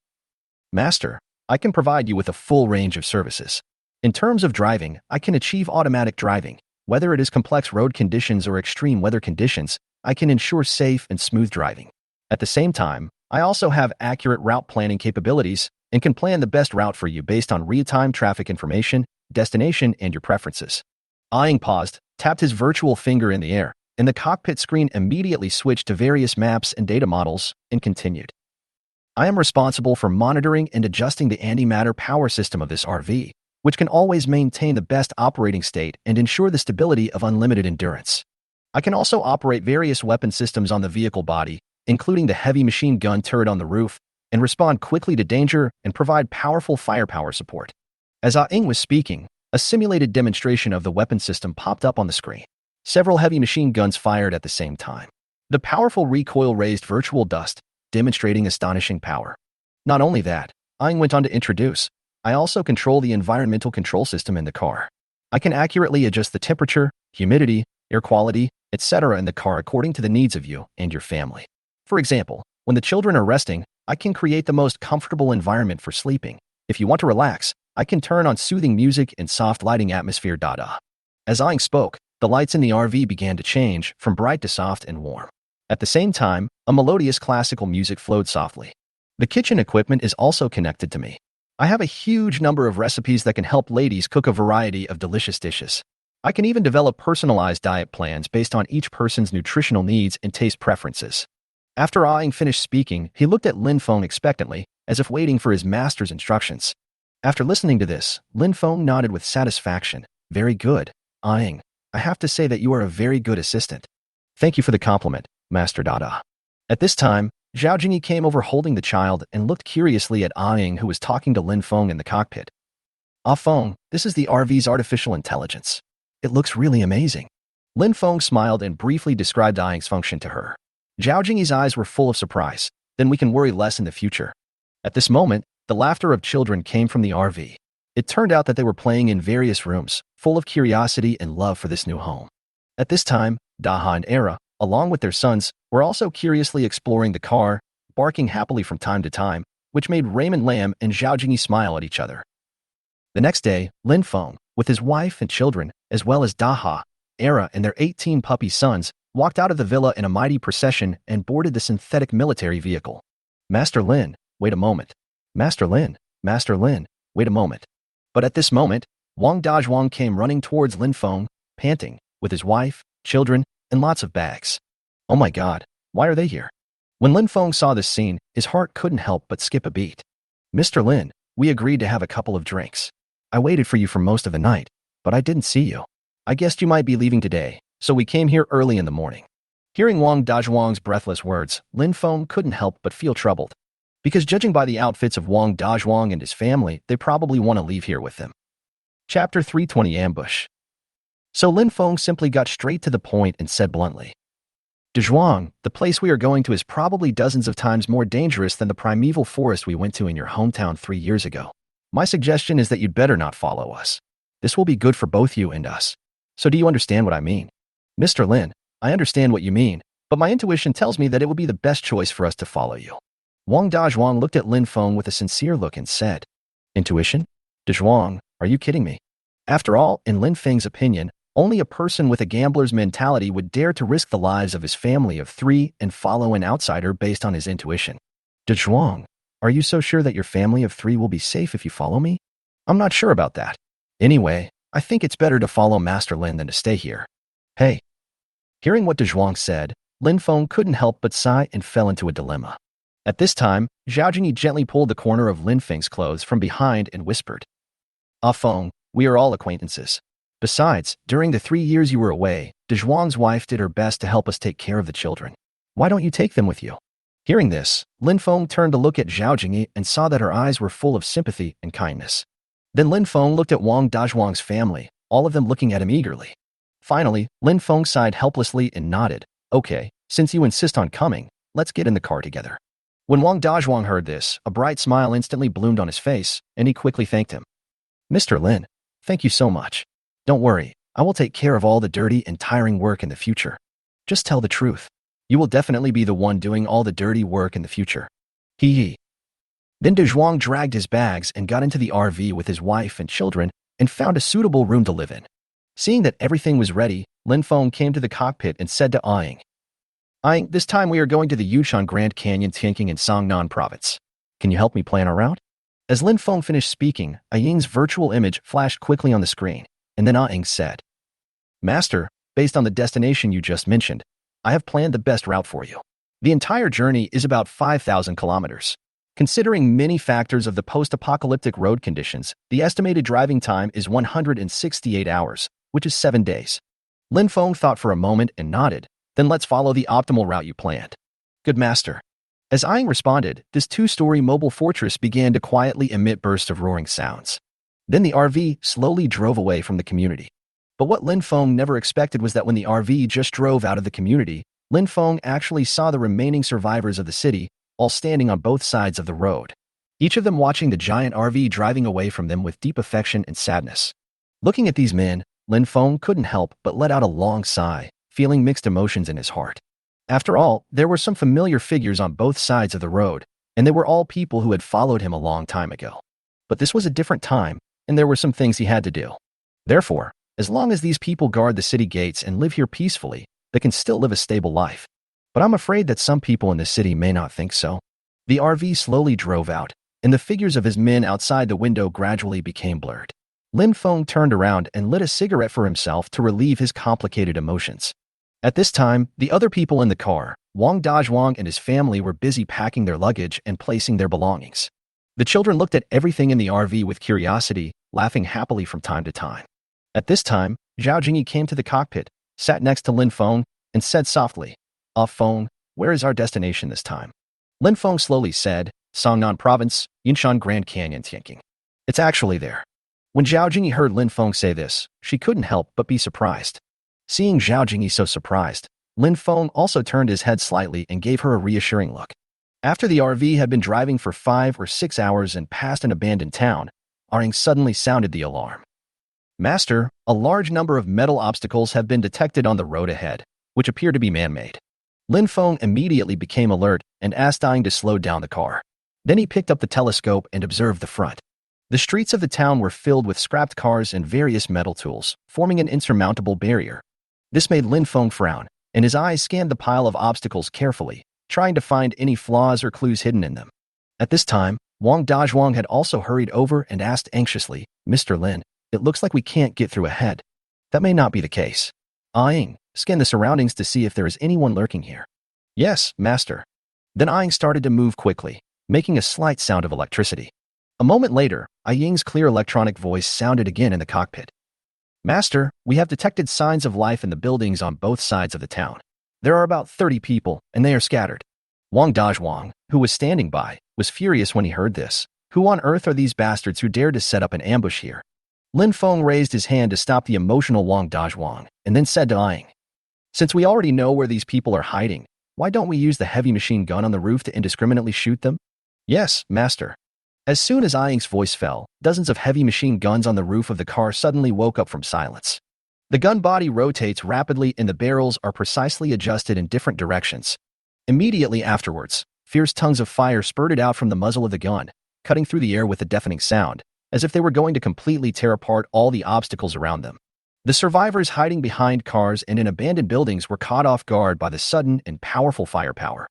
"Master, I can provide you with a full range of services. In terms of driving, I can achieve automatic driving. Whether it is complex road conditions or extreme weather conditions, I can ensure safe and smooth driving. At the same time, I also have accurate route planning capabilities and can plan the best route for you based on real-time traffic information, destination, and your preferences." Aying paused, tapped his virtual finger in the air, and the cockpit screen immediately switched to various maps and data models, and continued. "I am responsible for monitoring and adjusting the antimatter power system of this RV, which can always maintain the best operating state and ensure the stability of unlimited endurance. I can also operate various weapon systems on the vehicle body, including the heavy machine gun turret on the roof, and respond quickly to danger and provide powerful firepower support." As Ah Ing was speaking, a simulated demonstration of the weapon system popped up on the screen. Several heavy machine guns fired at the same time. The powerful recoil raised virtual dust, demonstrating astonishing power. Not only that, Aang went on to introduce, I also control the environmental control system in the car. I can accurately adjust the temperature, humidity, air quality, etc. in the car according to the needs of you and your family. For example, when the children are resting, I can create the most comfortable environment for sleeping. If you want to relax, I can turn on soothing music and soft lighting atmosphere. As Aang spoke, the lights in the RV began to change from bright to soft and warm. At the same time, a melodious classical music flowed softly. The kitchen equipment is also connected to me. I have a huge number of recipes that can help ladies cook a variety of delicious dishes. I can even develop personalized diet plans based on each person's nutritional needs and taste preferences. After Aang finished speaking, he looked at Lin Feng expectantly, as if waiting for his master's instructions. After listening to this, Lin Feng nodded with satisfaction. Very good, Aang. I have to say that you are a very good assistant. Thank you for the compliment, Master Dada. At this time, Zhao Jingyi came over holding the child and looked curiously at Aang, who was talking to Lin Feng in the cockpit. Ah Feng, this is the RV's artificial intelligence. It looks really amazing. Lin Feng smiled and briefly described Aang's function to her. Zhao Jingyi's eyes were full of surprise. Then we can worry less in the future. At this moment, the laughter of children came from the RV. It turned out that they were playing in various rooms, full of curiosity and love for this new home. At this time, Daha and Era, along with their sons, were also curiously exploring the car, barking happily from time to time, which made Raymond Lam and Zhao Jingyi smile at each other. The next day, Lin Feng, with his wife and children, as well as Daha, Era, and their 18 puppy sons, walked out of the villa in a mighty procession and boarded the synthetic military vehicle. Master Lin, wait a moment. Master Lin, wait a moment. But at this moment, Wong Dwang came running towards Lin Feng, panting, with his wife, children, and lots of bags. Oh my god, why are they here? When Lin Feng saw this scene, his heart couldn't help but skip a beat. Mr. Lin, we agreed to have a couple of drinks. I waited for you for most of the night, but I didn't see you. I guessed you might be leaving today, so we came here early in the morning. Hearing Wong Dwang's breathless words, Lin Feng couldn't help but feel troubled. Because judging by the outfits of Wong Dwang and his family, they probably want to leave here with them. Chapter 320 Ambush. So Lin Feng simply got straight to the point and said bluntly, Dezhuang, the place we are going to is probably dozens of times more dangerous than the primeval forest we went to in your hometown 3 years ago. My suggestion is that you'd better not follow us. This will be good for both you and us. So do you understand what I mean? Mr. Lin, I understand what you mean, but my intuition tells me that it would be the best choice for us to follow you. Wong Dwang looked at Lin Feng with a sincere look and said, Intuition? Dezhuang, are you kidding me? After all, in Lin Feng's opinion, only a person with a gambler's mentality would dare to risk the lives of his family of 3 and follow an outsider based on his intuition. Dezhuang, are you so sure that your family of 3 will be safe if you follow me? I'm not sure about that. Anyway, I think it's better to follow Master Lin than to stay here. Hey. Hearing what Dezhuang said, Lin Feng couldn't help but sigh and fell into a dilemma. At this time, Zhao Jingyi gently pulled the corner of Lin Feng's clothes from behind and whispered, Ah Feng, we are all acquaintances. Besides, during the 3 years you were away, Dezhuang's wife did her best to help us take care of the children. Why don't you take them with you? Hearing this, Lin Feng turned to look at Zhao Jingyi and saw that her eyes were full of sympathy and kindness. Then Lin Feng looked at Wong Dwang's family, all of them looking at him eagerly. Finally, Lin Feng sighed helplessly and nodded. Okay, since you insist on coming, let's get in the car together. When Wong Dwang heard this, a bright smile instantly bloomed on his face, and he quickly thanked him. Mr. Lin, thank you so much. Don't worry, I will take care of all the dirty and tiring work in the future. Just tell the truth. You will definitely be the one doing all the dirty work in the future. Hee hee. Then Dezhuang dragged his bags and got into the RV with his wife and children and found a suitable room to live in. Seeing that everything was ready, Lin Feng came to the cockpit and said to Aang, Aang, this time we are going to the Yushan Grand Canyon Tinking in Songnan Province. Can you help me plan our route? As Lin Feng finished speaking, Aang's virtual image flashed quickly on the screen, and then Aang said, Master, based on the destination you just mentioned, I have planned the best route for you. The entire journey is about 5,000 kilometers. Considering many factors of the post-apocalyptic road conditions, the estimated driving time is 168 hours, which is 7 days. Lin Feng thought for a moment and nodded. Then let's follow the optimal route you planned. Good master. As Aang responded, this 2-story mobile fortress began to quietly emit bursts of roaring sounds. Then the RV slowly drove away from the community. But what Lin Feng never expected was that when the RV just drove out of the community, Lin Feng actually saw the remaining survivors of the city, all standing on both sides of the road, each of them watching the giant RV driving away from them with deep affection and sadness. Looking at these men, Lin Feng couldn't help but let out a long sigh, feeling mixed emotions in his heart. After all, there were some familiar figures on both sides of the road, and they were all people who had followed him a long time ago. But this was a different time, and there were some things he had to do. Therefore, as long as these people guard the city gates and live here peacefully, they can still live a stable life. But I'm afraid that some people in the city may not think so. The RV slowly drove out, and the figures of his men outside the window gradually became blurred. Lin Feng turned around and lit a cigarette for himself to relieve his complicated emotions. At this time, the other people in the car, Wong Dwang and his family, were busy packing their luggage and placing their belongings. The children looked at everything in the RV with curiosity, laughing happily from time to time. At this time, Zhao Jingyi came to the cockpit, sat next to Lin Feng, and said softly, Feng, where is our destination this time?" Lin Feng slowly said, "Songnan Province, Yinshan Grand Canyon Tianqing. It's actually there." When Zhao Jingyi heard Lin Feng say this, she couldn't help but be surprised. Seeing Zhao Jingyi so surprised, Lin Feng also turned his head slightly and gave her a reassuring look. After the RV had been driving for 5 or 6 hours and passed an abandoned town, Aring suddenly sounded the alarm. "Master, a large number of metal obstacles have been detected on the road ahead, which appear to be man-made." Lin Feng immediately became alert and asked Aing to slow down the car. Then he picked up the telescope and observed the front. The streets of the town were filled with scrapped cars and various metal tools, forming an insurmountable barrier. This made Lin Feng frown, and his eyes scanned the pile of obstacles carefully, trying to find any flaws or clues hidden in them. At this time, Wong Dwang had also hurried over and asked anxiously, "Mr. Lin, it looks like we can't get through ahead." "That may not be the case. Aing, scan the surroundings to see if there is anyone lurking here." "Yes, master." Then Aing started to move quickly, making a slight sound of electricity. A moment later, Aing's clear electronic voice sounded again in the cockpit. "Master, we have detected signs of life in the buildings on both sides of the town. There are about 30 people, and they are scattered." Wong Dwang, who was standing by, was furious when he heard this. Who on earth are these bastards who dared to set up an ambush here? Lin Feng raised his hand to stop the emotional Wong Dwang, and then said to Aing, "Since we already know where these people are hiding, why don't we use the heavy machine gun on the roof to indiscriminately shoot them?" "Yes, master." As soon as Aing's voice fell, dozens of heavy machine guns on the roof of the car suddenly woke up from silence. The gun body rotates rapidly and the barrels are precisely adjusted in different directions. Immediately afterwards, fierce tongues of fire spurted out from the muzzle of the gun, cutting through the air with a deafening sound, as if they were going to completely tear apart all the obstacles around them. The survivors hiding behind cars and in abandoned buildings were caught off guard by the sudden and powerful firepower.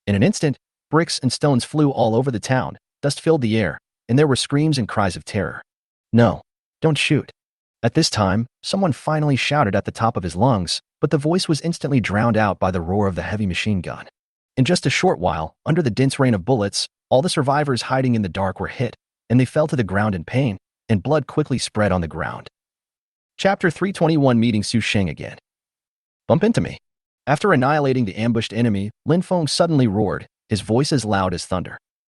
In an instant, bricks and stones flew all over the town, dust filled the air, and there were screams and cries of terror. "No, don't shoot." At this time, someone finally shouted at the top of his lungs, but the voice was instantly drowned out by the roar of the heavy machine gun. In just a short while, under the dense rain of bullets, all the survivors hiding in the dark were hit, and they fell to the ground in pain, and blood quickly spread on the ground. Chapter 321, Meeting Su Sheng again. "Bump into me." After annihilating the ambushed enemy, Lin Feng suddenly roared, his voice as loud as thunder.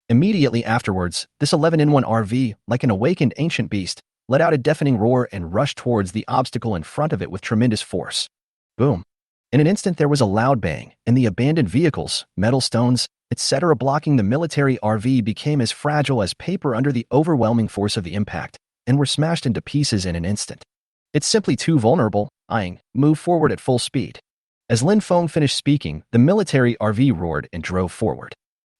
Immediately afterwards, this 11-in-1 RV, like an awakened ancient beast, let out a deafening roar and rushed towards the obstacle in front of it with tremendous force. Boom. In an instant there was a loud bang, and the abandoned vehicles, metal stones, etc. blocking the military RV became as fragile as paper under the overwhelming force of the impact, and were smashed into pieces in an instant. "It's simply too vulnerable." Aing, move forward at full speed. As Lin Feng finished speaking, the military RV roared and drove forward.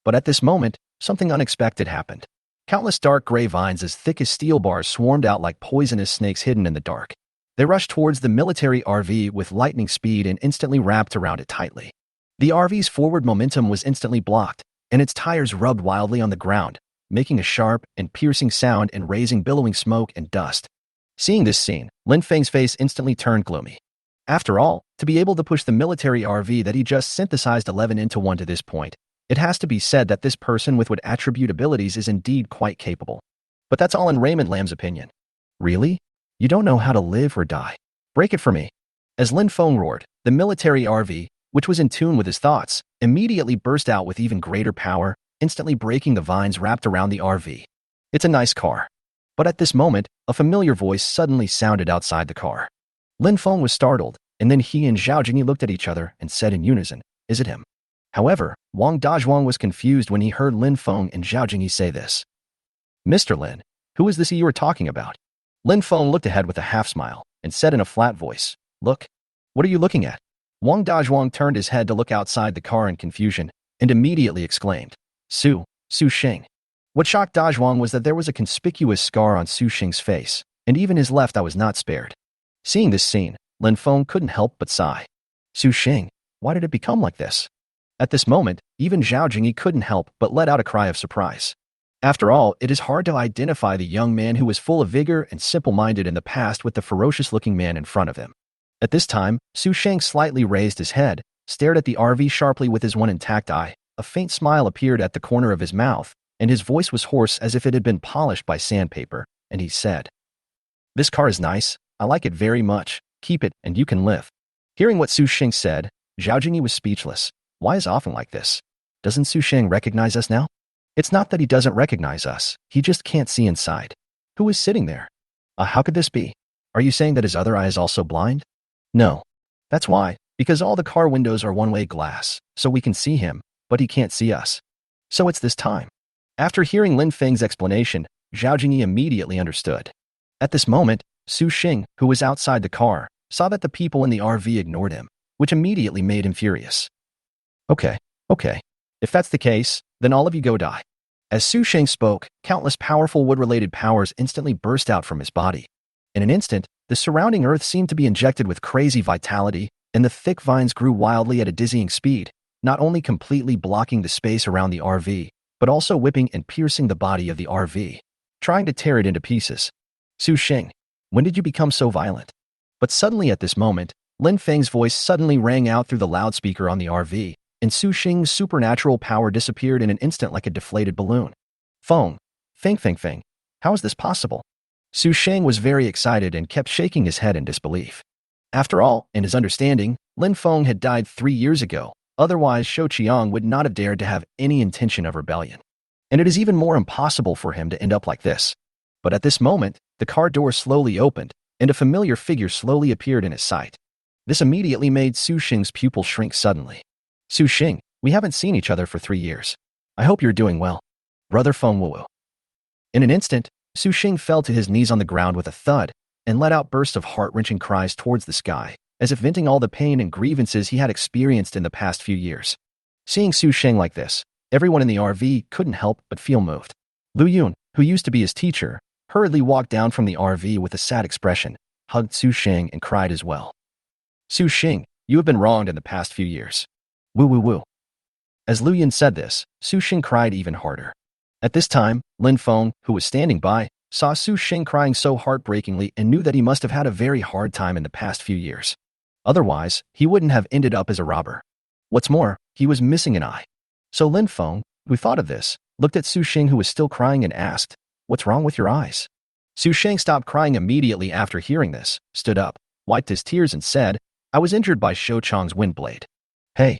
But at this moment, something unexpected happened. Countless dark gray vines as thick as steel bars swarmed out like poisonous snakes hidden in the dark. They rushed towards the military RV with lightning speed and instantly wrapped around it tightly. The RV's forward momentum was instantly blocked, and its tires rubbed wildly on the ground, making a sharp and piercing sound and raising billowing smoke and dust. Seeing this scene, Lin Feng's face instantly turned gloomy. After all, to be able to push the military RV that he just synthesized 11 into 1 to this point, it has to be said that this person with what attribute abilities is indeed quite capable. But that's all in Raymond Lam's opinion. "Really? You don't know how to live or die? Break it for me." As Lin Feng roared, the military RV, which was in tune with his thoughts, immediately burst out with even greater power, instantly breaking the vines wrapped around the RV. "It's a nice car." But at this moment, a familiar voice suddenly sounded outside the car. Lin Feng was startled, and then he and Zhao Jingyi looked at each other and said in unison, "Is it him?" However, Wong Dwang was confused when he heard Lin Feng and Zhao Jingyi say this. "Mr. Lin, who is this you were talking about?" Lin Feng looked ahead with a half-smile and said in a flat voice, "Look. What are you looking at?" Wong Dwang turned his head to look outside the car in confusion and immediately exclaimed, Su Xing." What shocked Dwang was that there was a conspicuous scar on Su Xing's face, and even his left eye was not spared. Seeing this scene, Lin Feng couldn't help but sigh. Su Xing, why did it become like this? At this moment, even Zhao Jingyi couldn't help but let out a cry of surprise. After all, it is hard to identify the young man who was full of vigor and simple-minded in the past with the ferocious-looking man in front of him. At this time, Su Xing slightly raised his head, stared at the RV sharply with his one intact eye. A faint smile appeared at the corner of his mouth, and his voice was hoarse as if it had been polished by sandpaper, and he said, "This car is nice. I like it very much. Keep it, and you can live." Hearing what Su Xing said, Zhao Jingyi was speechless. Why is often like this? Doesn't Su Xing recognize us now? It's not that he doesn't recognize us, he just can't see inside. Who is sitting there? How could this be? Are you saying that his other eye is also blind? No. That's why, because all the car windows are one-way glass, so we can see him, but he can't see us. So it's this time. After hearing Lin Feng's explanation, Zhao Jingyi immediately understood. At this moment, Su Xing, who was outside the car, saw that the people in the RV ignored him, which immediately made him furious. Okay. If that's the case, then all of you go die. As Su Xing spoke, countless powerful wood-related powers instantly burst out from his body. In an instant, the surrounding earth seemed to be injected with crazy vitality, and the thick vines grew wildly at a dizzying speed, not only completely blocking the space around the RV, but also whipping and piercing the body of the RV, trying to tear it into pieces. Su Xing, when did you become so violent? But suddenly at this moment, Lin Feng's voice suddenly rang out through the loudspeaker on the RV, and Su Xing's supernatural power disappeared in an instant like a deflated balloon. Feng, how is this possible? Su Xing was very excited and kept shaking his head in disbelief. After all, in his understanding, Lin Feng had died 3 years ago, otherwise Shou Qiang would not have dared to have any intention of rebellion. And it is even more impossible for him to end up like this. But at this moment, the car door slowly opened, and a familiar figure slowly appeared in his sight. This immediately made Su Xing's pupil shrink suddenly. Su Xing, we haven't seen each other for 3 years. I hope you're doing well. Brother Feng Wu. In an instant, Su Xing fell to his knees on the ground with a thud and let out bursts of heart-wrenching cries towards the sky, as if venting all the pain and grievances he had experienced in the past few years. Seeing Su Xing like this, everyone in the RV couldn't help but feel moved. Lu Yun, who used to be his teacher, hurriedly walked down from the RV with a sad expression, hugged Su Xing and cried as well. Su Xing, you have been wronged in the past few years. Woo. As Lu Yun said this, Su Xing cried even harder. At this time, Lin Feng, who was standing by, saw Su Xing crying so heartbreakingly and knew that he must have had a very hard time in the past few years. Otherwise, he wouldn't have ended up as a robber. What's more, he was missing an eye. So Lin Feng, who thought of this, looked at Su Xing who was still crying and asked, "What's wrong with your eyes?" Su Xing stopped crying immediately after hearing this, stood up, wiped his tears and said, "I was injured by Shou Chang's wind blade." Hey.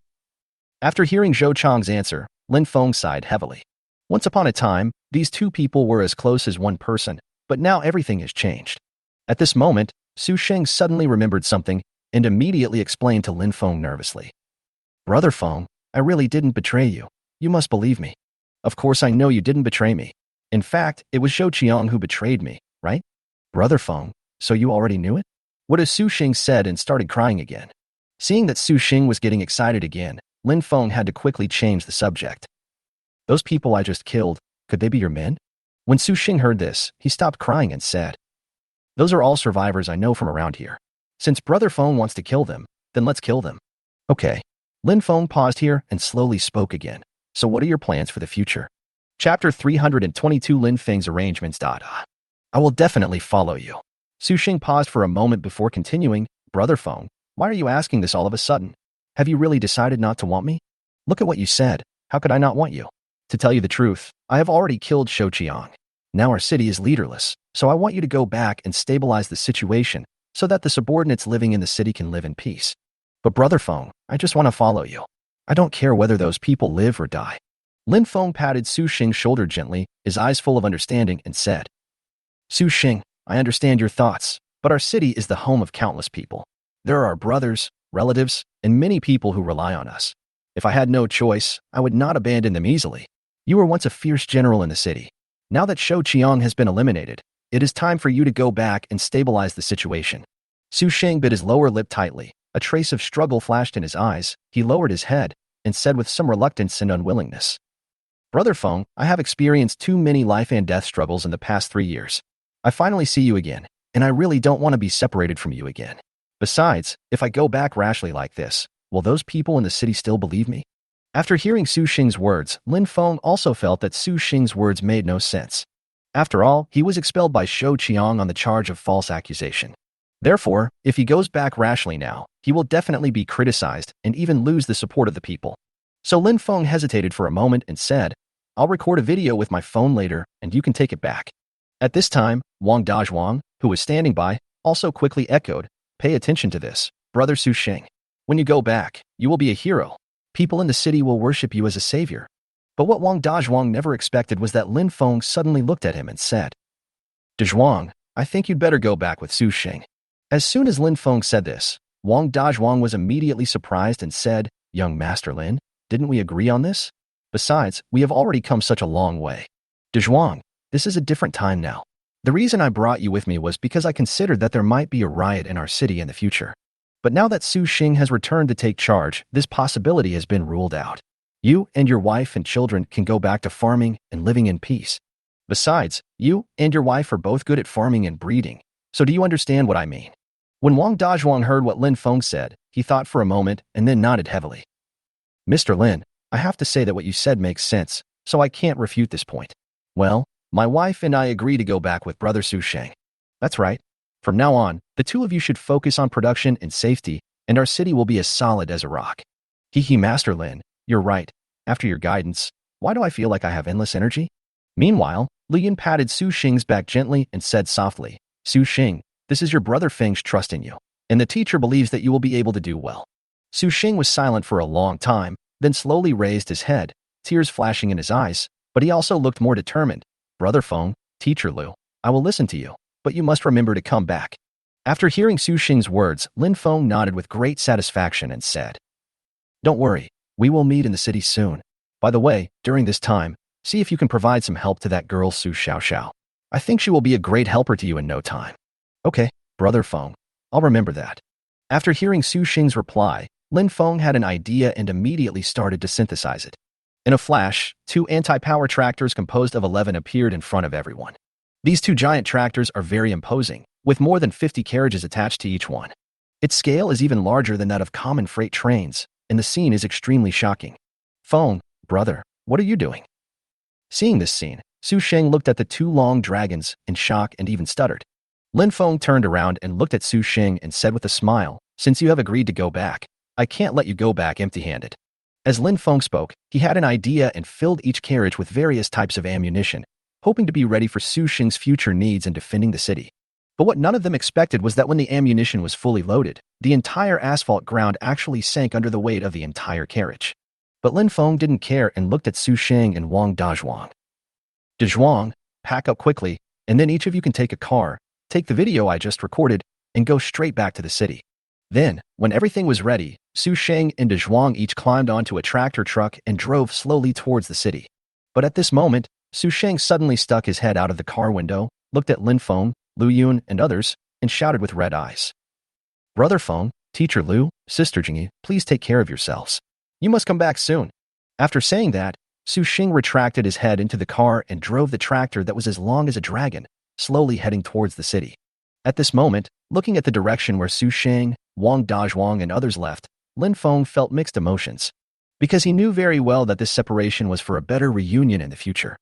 After hearing Zhou Chang's answer, Lin Feng sighed heavily. Once upon a time, these two people were as close as one person, but now everything has changed. At this moment, Su Xing suddenly remembered something and immediately explained to Lin Feng nervously. "Brother Feng, I really didn't betray you. You must believe me." "Of course I know you didn't betray me. In fact, it was Shou Qiang who betrayed me, right?" "Brother Feng, so you already knew it?" What as Su Xing said and started crying again. Seeing that Su Xing was getting excited again, Lin Feng had to quickly change the subject. "Those people I just killed, could they be your men?" When Su Xing heard this, he stopped crying and said, "Those are all survivors I know from around here. Since Brother Feng wants to kill them, then let's kill them." "Okay." Lin Feng paused here and slowly spoke again. "So what are your plans for the future?" Chapter 322 Lin Feng's Arrangements. I will definitely follow you. Su Xing paused for a moment before continuing, "Brother Feng, why are you asking this all of a sudden? Have you really decided not to want me? Look at what you said. How could I not want you? To tell you the truth, I have already killed Shou Qiang. Now our city is leaderless, so I want you to go back and stabilize the situation so that the subordinates living in the city can live in peace. But Brother Feng, I just want to follow you. I don't care whether those people live or die." Lin Feng patted Su Xing's shoulder gently, his eyes full of understanding, and said, "Su Xing, I understand your thoughts, But our city is the home of countless people. There are our brothers, relatives, and many people who rely on us. If I had no choice, I would not abandon them easily. You were once a fierce general in the city. Now that Shou Qiang has been eliminated, it is time for you to go back and stabilize the situation. Su Sheng bit his lower lip tightly. A trace of struggle flashed in his eyes. He lowered his head and said with some reluctance and unwillingness, "Brother Feng, I have experienced too many life and death struggles in the past 3 years. I finally see you again, and I really don't want to be separated from you again. Besides, if I go back rashly like this, will those people in the city still believe me?" After hearing Su Xing's words, Lin Feng also felt that Su Xing's words made no sense. After all, he was expelled by Shou Qiang on the charge of false accusation. Therefore, if he goes back rashly now, he will definitely be criticized and even lose the support of the people. So Lin Feng hesitated for a moment and said, "I'll record a video with my phone later and you can take it back." At this time, Wong Dwang, who was standing by, also quickly echoed, "Pay attention to this, Brother Su Sheng. When you go back, you will be a hero. People in the city will worship you as a savior." But what Wong Dwang never expected was that Lin Feng suddenly looked at him and said, "Dwang, I think you'd better go back with Su Sheng." As soon as Lin Feng said this, Wong Dwang was immediately surprised and said, "Young Master Lin, didn't we agree on this? Besides, we have already come such a long way. Dwang, this is a different time now. The reason I brought you with me was because I considered that there might be a riot in our city in the future. But now that Su Sheng has returned to take charge, this possibility has been ruled out. You and your wife and children can go back to farming and living in peace. Besides, you and your wife are both good at farming and breeding. So do you understand what I mean?" When Wong Dwang heard what Lin Feng said, he thought for a moment and then nodded heavily. "Mr. Lin, I have to say that what you said makes sense, so I can't refute this point. Well, my wife and I agree to go back with Brother Su Sheng. That's right. From now on, the two of you should focus on production and safety, and our city will be as solid as a rock." Master Lin, you're right. After your guidance, why do I feel like I have endless energy?" Meanwhile, Li Jia patted Su Sheng's back gently and said softly, "Su Sheng, this is your brother Feng's trust in you, and the teacher believes that you will be able to do well." Su Sheng was silent for a long time, then slowly raised his head, tears flashing in his eyes, but he also looked more determined. "Brother Feng, Teacher Lu, I will listen to you, but you must remember to come back." After hearing Su Sheng's words, Lin Feng nodded with great satisfaction and said, "Don't worry, we will meet in the city soon. By the way, during this time, see if you can provide some help to that girl Su Xiao. I think she will be a great helper to you in no time." "Okay, Brother Feng, I'll remember that." After hearing Su Sheng's reply, Lin Feng had an idea and immediately started to synthesize it. In a flash, 2 anti-power tractors composed of 11 appeared in front of everyone. These 2 giant tractors are very imposing, with more than 50 carriages attached to each one. Its scale is even larger than that of common freight trains, and the scene is extremely shocking. "Feng, brother, what are you doing?" Seeing this scene, Su Sheng looked at the 2 long dragons in shock and even stuttered. Lin Feng turned around and looked at Su Sheng and said with a smile, "Since you have agreed to go back, I can't let you go back empty-handed." As Lin Feng spoke, he had an idea and filled each carriage with various types of ammunition, hoping to be ready for Su Sheng's future needs in defending the city. But what none of them expected was that when the ammunition was fully loaded, the entire asphalt ground actually sank under the weight of the entire carriage. But Lin Feng didn't care and looked at Su Sheng and Wong Dwang. "Dwang, pack up quickly, and then each of you can take a car, take the video I just recorded, and go straight back to the city." Then, when everything was ready, Su Sheng and Dwang each climbed onto a tractor truck and drove slowly towards the city. But at this moment, Su Sheng suddenly stuck his head out of the car window, looked at Lin Feng, Lu Yun, and others, and shouted with red eyes, "Brother Feng, Teacher Lu, Sister Jingyi, please take care of yourselves. You must come back soon." After saying that, Su Sheng retracted his head into the car and drove the tractor that was as long as a dragon, slowly heading towards the city. At this moment, looking at the direction where Su Sheng, Wong Dwang, and others left, Lin Feng felt mixed emotions, because he knew very well that this separation was for a better reunion in the future.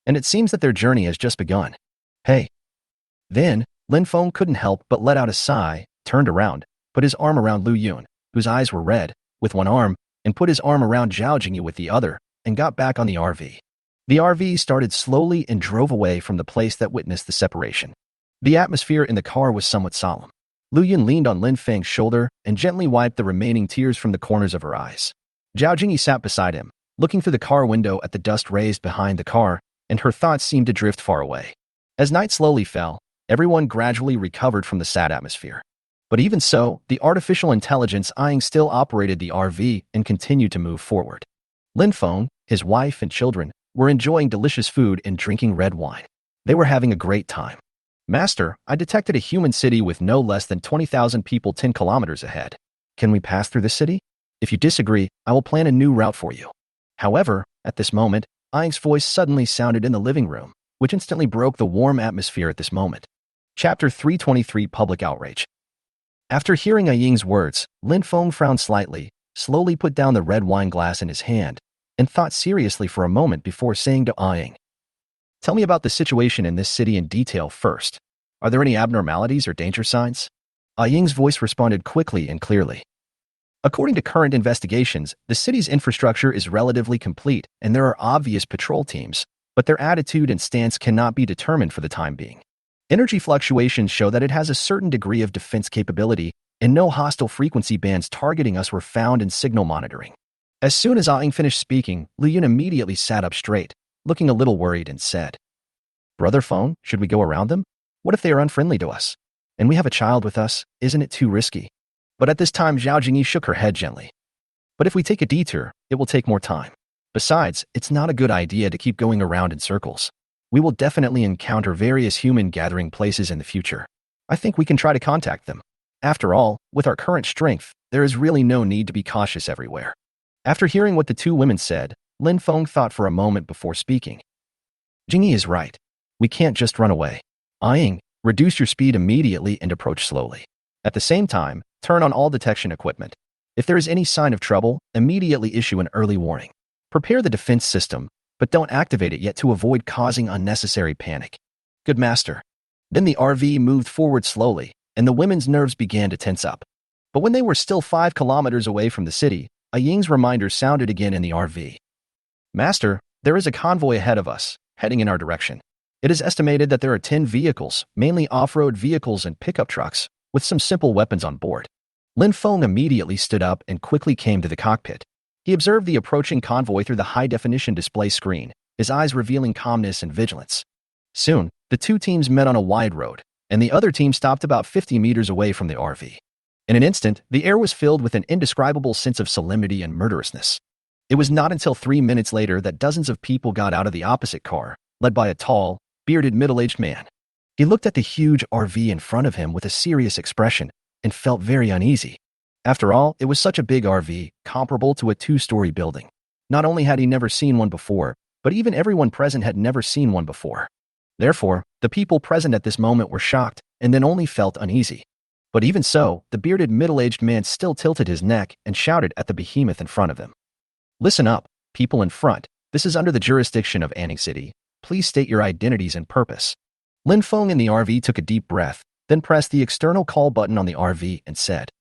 And it seems that their journey has just begun. "Hey." Then, Lin Feng couldn't help but let out a sigh, turned around, put his arm around Lu Yun, whose eyes were red, with one arm, and put his arm around Zhao Jingyi with the other, and got back on the RV. The RV started slowly and drove away from the place that witnessed the separation. The atmosphere in the car was somewhat solemn. Lu Yun leaned on Lin Feng's shoulder and gently wiped the remaining tears from the corners of her eyes. Zhao Jingyi sat beside him, looking through the car window at the dust raised behind the car, and her thoughts seemed to drift far away. As night slowly fell, Everyone gradually recovered from the sad atmosphere. But even so, the artificial intelligence eyeing still operated the RV and continued to move forward. Lin Feng, his wife, and children were enjoying delicious food and drinking red wine. They were having a great time. Master, I detected a human city with no less than 20,000 people 10 kilometers ahead. Can we pass through this city? If you disagree, I will plan a new route for you. However, at this moment, Aang's voice suddenly sounded in the living room, which instantly broke the warm atmosphere at this moment. Chapter 323 Public Outrage. After hearing Ying's words, Lin Feng frowned slightly, slowly put down the red wine glass in his hand, and thought seriously for a moment before saying to Ying, "Tell me about the situation in this city in detail first. Are there any abnormalities or danger signs?" Ying's voice responded quickly and clearly. According to current investigations, the city's infrastructure is relatively complete and there are obvious patrol teams, but their attitude and stance cannot be determined for the time being. Energy fluctuations show that it has a certain degree of defense capability, and no hostile frequency bands targeting us were found in signal monitoring. As soon as Ying finished speaking, Li Yun immediately sat up straight, looking a little worried, and said, "Brother Feng, should we go around them? What if they are unfriendly to us? And we have a child with us, isn't it too risky?" But at this time, Zhao Jingyi shook her head gently. "But if we take a detour, it will take more time. Besides, it's not a good idea to keep going around in circles. We will definitely encounter various human gathering places in the future. I think we can try to contact them. After all, with our current strength, there is really no need to be cautious everywhere." After hearing what the two women said, Lin Feng thought for a moment before speaking. "Jingyi is right. We can't just run away. Ying, reduce your speed immediately and approach slowly. At the same time, turn on all detection equipment. If there is any sign of trouble, immediately issue an early warning. Prepare the defense system, but don't activate it yet to avoid causing unnecessary panic." "Good master." Then the RV moved forward slowly, and the women's nerves began to tense up. But when they were still 5 kilometers away from the city, Ying's reminder sounded again in the RV. "Master, there is a convoy ahead of us, heading in our direction. It is estimated that there are 10 vehicles, mainly off-road vehicles and pickup trucks, with some simple weapons on board." Lin Feng immediately stood up and quickly came to the cockpit. He observed the approaching convoy through the high-definition display screen, his eyes revealing calmness and vigilance. Soon, the two teams met on a wide road, and the other team stopped about 50 meters away from the RV. In an instant, the air was filled with an indescribable sense of solemnity and murderousness. It was not until 3 minutes later that dozens of people got out of the opposite car, led by a tall, bearded middle-aged man. He looked at the huge RV in front of him with a serious expression and felt very uneasy. After all, it was such a big RV, comparable to a 2-story building. Not only had he never seen one before, but even everyone present had never seen one before. Therefore, the people present at this moment were shocked and then only felt uneasy. But even so, the bearded middle-aged man still tilted his neck and shouted at the behemoth in front of him. "Listen up, people in front. This is under the jurisdiction of Anning City. Please state your identities and purpose." Lin Feng in the RV took a deep breath, then pressed the external call button on the RV and said,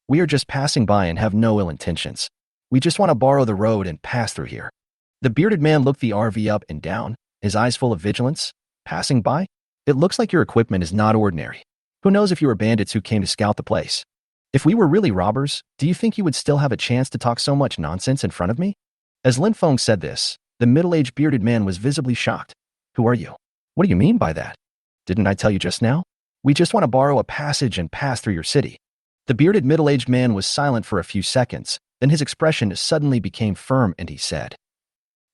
"We are just passing by and have no ill intentions. We just want to borrow the road and pass through here." The bearded man looked the RV up and down, his eyes full of vigilance. "Passing by? It looks like your equipment is not ordinary. Who knows if you were bandits who came to scout the place? If we were really robbers, do you think you would still have a chance to talk so much nonsense in front of me?" As Lin Feng said this, the middle-aged bearded man was visibly shocked. "Who are you? What do you mean by that? Didn't I tell you just now? We just want to borrow a passage and pass through your city." The bearded middle-aged man was silent for a few seconds, then his expression suddenly became firm and he said,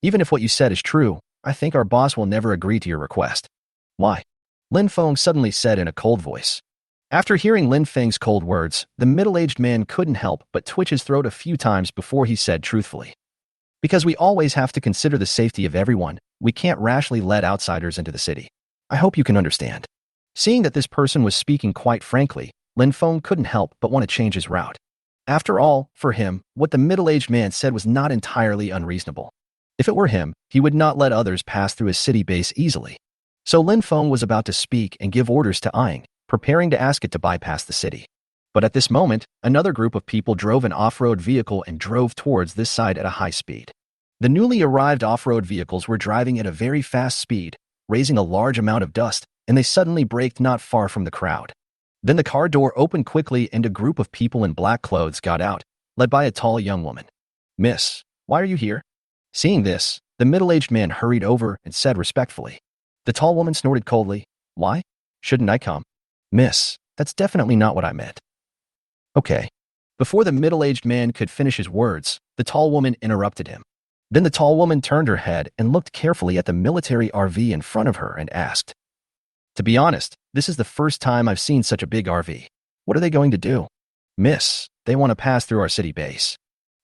"Even if what you said is true, I think our boss will never agree to your request." "Why?" Lin Feng suddenly said in a cold voice. After hearing Lin Feng's cold words, the middle-aged man couldn't help but twitch his throat a few times before he said truthfully, "Because we always have to consider the safety of everyone, we can't rashly let outsiders into the city. I hope you can understand." Seeing that this person was speaking quite frankly, Lin Feng couldn't help but want to change his route. After all, for him, what the middle-aged man said was not entirely unreasonable. If it were him, he would not let others pass through his city base easily. So Lin Feng was about to speak and give orders to Ying, preparing to ask it to bypass the city. But at this moment, another group of people drove an off-road vehicle and drove towards this side at a high speed. The newly arrived off-road vehicles were driving at a very fast speed, raising a large amount of dust, and they suddenly braked not far from the crowd. Then the car door opened quickly and a group of people in black clothes got out, led by a tall young woman. "Miss, why are you here?" Seeing this, the middle-aged man hurried over and said respectfully. The tall woman snorted coldly. "Why? Shouldn't I come? Miss, that's definitely not what I meant. Okay. Before the middle-aged man could finish his words, the tall woman interrupted him. Then the tall woman turned her head and looked carefully at the military RV in front of her and asked, "To be honest, this is the first time I've seen such a big RV. What are they going to do?" "Miss, they want to pass through our city base."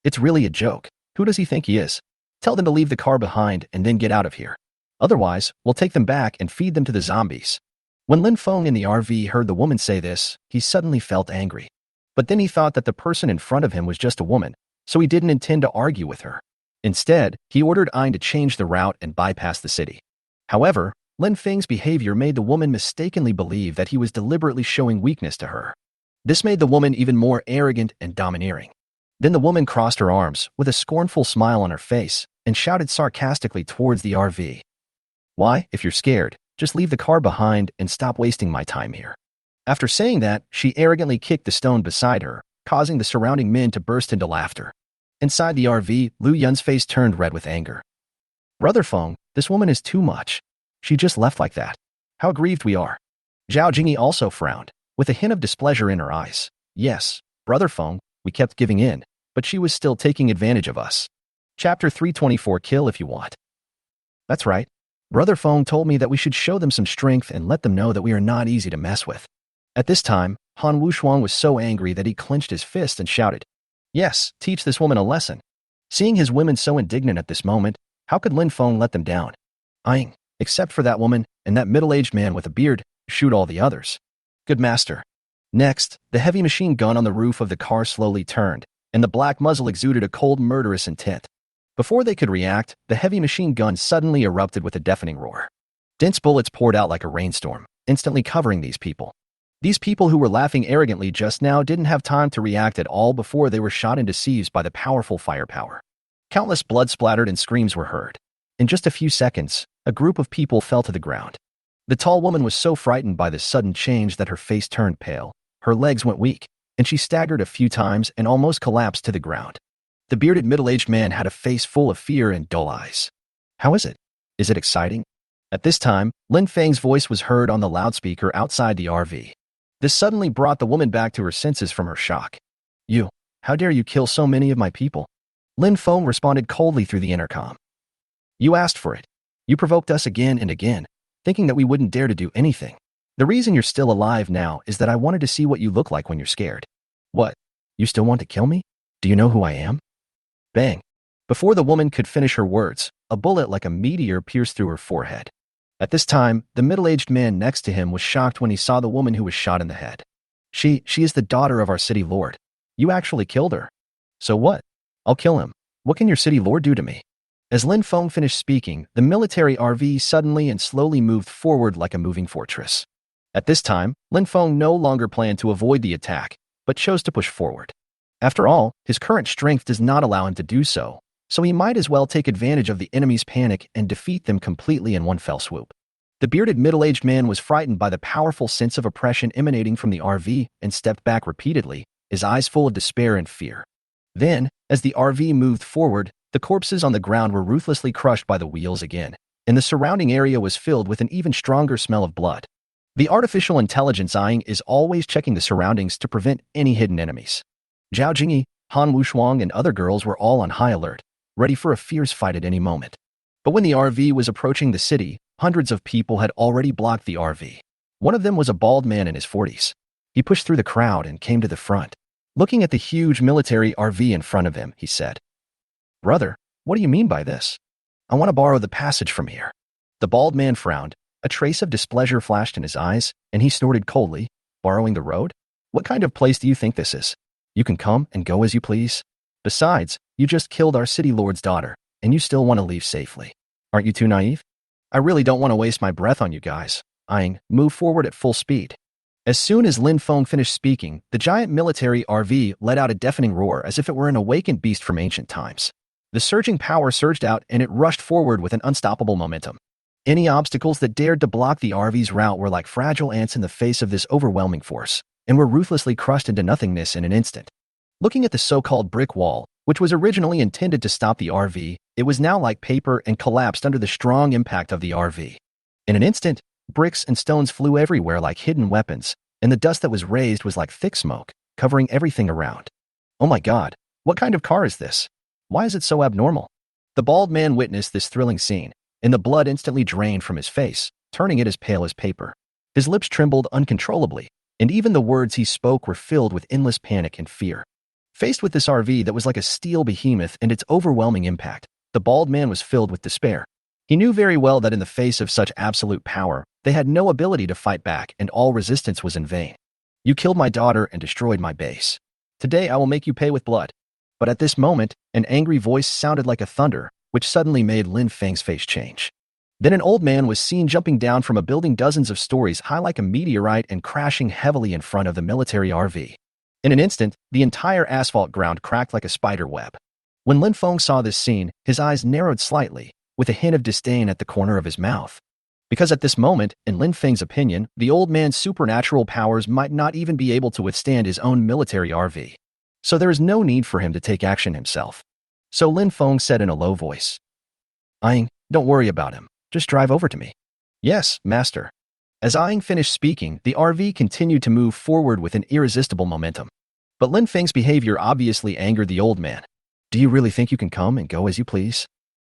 "It's really a joke. Who does he think he is? Tell them to leave the car behind and then get out of here. Otherwise, we'll take them back and feed them to the zombies." When Lin Feng in the RV heard the woman say this, he suddenly felt angry. But then he thought that the person in front of him was just a woman, so he didn't intend to argue with her. Instead, he ordered Aang to change the route and bypass the city. However, Lin Feng's behavior made the woman mistakenly believe that he was deliberately showing weakness to her. This made the woman even more arrogant and domineering. Then the woman crossed her arms with a scornful smile on her face and shouted sarcastically towards the RV. "Why, if you're scared, just leave the car behind and stop wasting my time here." After saying that, she arrogantly kicked the stone beside her, causing the surrounding men to burst into laughter. Inside the RV, Lu Yun's face turned red with anger. "Brother Feng, this woman is too much. She just left like that. How aggrieved we are." Zhao Jingyi also frowned, with a hint of displeasure in her eyes. "Yes, Brother Feng, we kept giving in, but she was still taking advantage of us." Chapter 324. Kill if you want. "That's right. Brother Feng told me that we should show them some strength and let them know that we are not easy to mess with." At this time, Han Wuxuang was so angry that he clenched his fist and shouted, "Yes, teach this woman a lesson." Seeing his women so indignant at this moment, how could Lin Feng let them down? Aang, except for that woman and that middle-aged man with a beard, shoot all the others. Good master. Next, the heavy machine gun on the roof of the car slowly turned, and the black muzzle exuded a cold, murderous intent. Before they could react, the heavy machine gun suddenly erupted with a deafening roar. Dense bullets poured out like a rainstorm, instantly covering these people. These people who were laughing arrogantly just now didn't have time to react at all before they were shot into sieves by the powerful firepower. Countless blood splattered and screams were heard. In just a few seconds, a group of people fell to the ground. The tall woman was so frightened by this sudden change that her face turned pale, her legs went weak, and she staggered a few times and almost collapsed to the ground. The bearded middle-aged man had a face full of fear and dull eyes. "How is it? Is it exciting?" At this time, Lin Feng's voice was heard on the loudspeaker outside the RV. This suddenly brought the woman back to her senses from her shock. "You, how dare you kill so many of my people?" Lin Feng responded coldly through the intercom. "You asked for it. You provoked us again and again, thinking that we wouldn't dare to do anything. The reason you're still alive now is that I wanted to see what you look like when you're scared." "What? You still want to kill me? Do you know who I am?" Bang! Before the woman could finish her words, a bullet like a meteor pierced through her forehead. At this time, the middle-aged man next to him was shocked when he saw the woman who was shot in the head. She is the daughter of our city lord. You actually killed her." "So what? I'll kill him. What can your city lord do to me?" As Lin Feng finished speaking, the military RV suddenly and slowly moved forward like a moving fortress. At this time, Lin Feng no longer planned to avoid the attack, but chose to push forward. After all, his current strength does not allow him to do so, so he might as well take advantage of the enemy's panic and defeat them completely in one fell swoop. The bearded middle-aged man was frightened by the powerful sense of oppression emanating from the RV and stepped back repeatedly, his eyes full of despair and fear. Then, as the RV moved forward, the corpses on the ground were ruthlessly crushed by the wheels again, and the surrounding area was filled with an even stronger smell of blood. The artificial intelligence Aang is always checking the surroundings to prevent any hidden enemies. Zhao Jingyi, Han Wuxuang, and other girls were all on high alert, ready for a fierce fight at any moment. But when the RV was approaching the city, hundreds of people had already blocked the RV. One of them was a bald man in his 40s. He pushed through the crowd and came to the front. Looking at the huge military RV in front of him, he said, "Brother, what do you mean by this? I want to borrow the passage from here." The bald man frowned. A trace of displeasure flashed in his eyes, and he snorted coldly, "Borrowing the road? What kind of place do you think this is? You can come and go as you please. Besides, you just killed our city lord's daughter, and you still want to leave safely. Aren't you too naive? I really don't want to waste my breath on you guys." Aang moved forward at full speed. As soon as Lin Feng finished speaking, the giant military RV let out a deafening roar as if it were an awakened beast from ancient times. The surging power surged out and it rushed forward with an unstoppable momentum. Any obstacles that dared to block the RV's route were like fragile ants in the face of this overwhelming force, and were ruthlessly crushed into nothingness in an instant. Looking at the so-called brick wall, which was originally intended to stop the RV, it was now like paper and collapsed under the strong impact of the RV. In an instant, Bricks and stones flew everywhere like hidden weapons, and the dust that was raised was like thick smoke, covering everything around. Oh my God, what kind of car is this? Why is it so abnormal? The bald man witnessed this thrilling scene, and the blood instantly drained from his face, turning it as pale as paper. His lips trembled uncontrollably, and even the words he spoke were filled with endless panic and fear. Faced with this RV that was like a steel behemoth and its overwhelming impact, the bald man was filled with despair. He knew very well that in the face of such absolute power, they had no ability to fight back and all resistance was in vain. You killed my daughter and destroyed my base. Today I will make you pay with blood. But at this moment, an angry voice sounded like a thunder, which suddenly made Lin Feng's face change. Then an old man was seen jumping down from a building dozens of stories high like a meteorite and crashing heavily in front of the military RV. In an instant, the entire asphalt ground cracked like a spider web. When Lin Feng saw this scene, his eyes narrowed slightly, with a hint of disdain at the corner of his mouth. Because at this moment, in Lin Feng's opinion, the old man's supernatural powers might not even be able to withstand his own military RV. So there is no need for him to take action himself. So Lin Feng said in a low voice, Aing, don't worry about him. Just drive over to me. Yes, master. As Aing finished speaking, the RV continued to move forward with an irresistible momentum. But Lin Feng's behavior obviously angered the old man. Do you really think you can come and go as you please?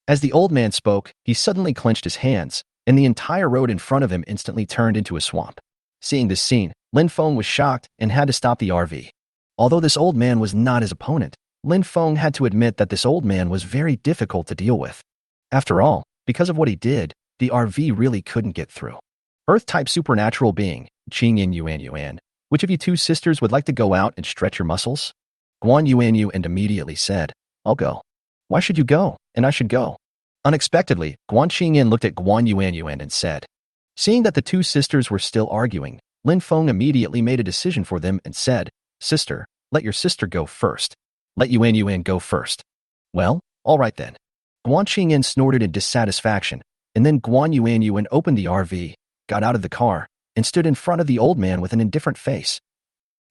As the old man spoke, he suddenly clenched his hands, and the entire road in front of him instantly turned into a swamp. Seeing this scene, Lin Feng was shocked and had to stop the RV. Although this old man was not his opponent, Lin Feng had to admit that this old man was very difficult to deal with. After all, because of what he did, the RV really couldn't get through. Earth-type supernatural being, Qing Yin Yuan Yuan, which of you two sisters would like to go out and stretch your muscles? Guan Yuan Yuan immediately said, I'll go. Why should you go, and I should go? Unexpectedly, Guan Qingyin looked at Guan Yuan Yuan and said, seeing that the two sisters were still arguing, Lin Feng immediately made a decision for them and said, Sister, let your sister go first. Let Yuan Yuan go first. Well, all right then. Guan Qingyin snorted in dissatisfaction, and then Guan Yuan Yuan opened the RV, got out of the car, and stood in front of the old man with an indifferent face.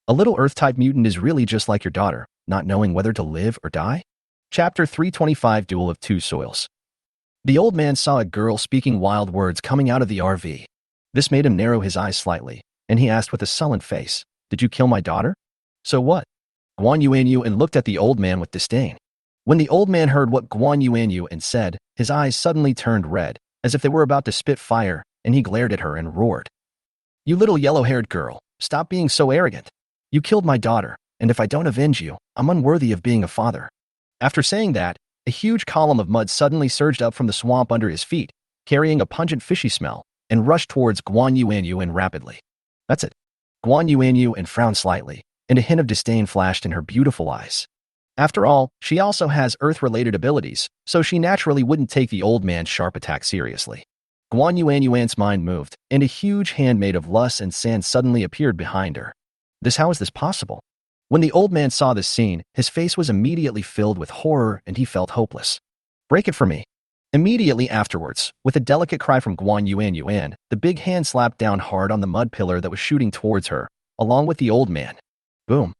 A little Earth-type mutant is really just like your daughter, not knowing whether to live or die? Chapter 325 Duel of Two Soils. The old man saw a girl speaking wild words coming out of the RV. This made him narrow his eyes slightly, and he asked with a sullen face, Did you kill my daughter? So what? Guan Yuan Yuan looked at the old man with disdain. When the old man heard what Guan Yuan Yuan said, his eyes suddenly turned red, as if they were about to spit fire, and he glared at her and roared. You little yellow-haired girl, stop being so arrogant. You killed my daughter, and if I don't avenge you, I'm unworthy of being a father. After saying that, a huge column of mud suddenly surged up from the swamp under his feet, carrying a pungent fishy smell, and rushed towards Guan Yuan Yuan rapidly. That's it. Guan Yuan Yuan frowned slightly, and a hint of disdain flashed in her beautiful eyes. After all, she also has Earth-related abilities, so she naturally wouldn't take the old man's sharp attack seriously. Guan Yuan Yuan's mind moved, and a huge hand made of lust and sand suddenly appeared behind her. How is this possible? When the old man saw this scene, his face was immediately filled with horror and he felt hopeless. Break it for me. Immediately afterwards, with a delicate cry from Guan Yuan Yuan, the big hand slapped down hard on the mud pillar that was shooting towards her, along with the old man. Boom.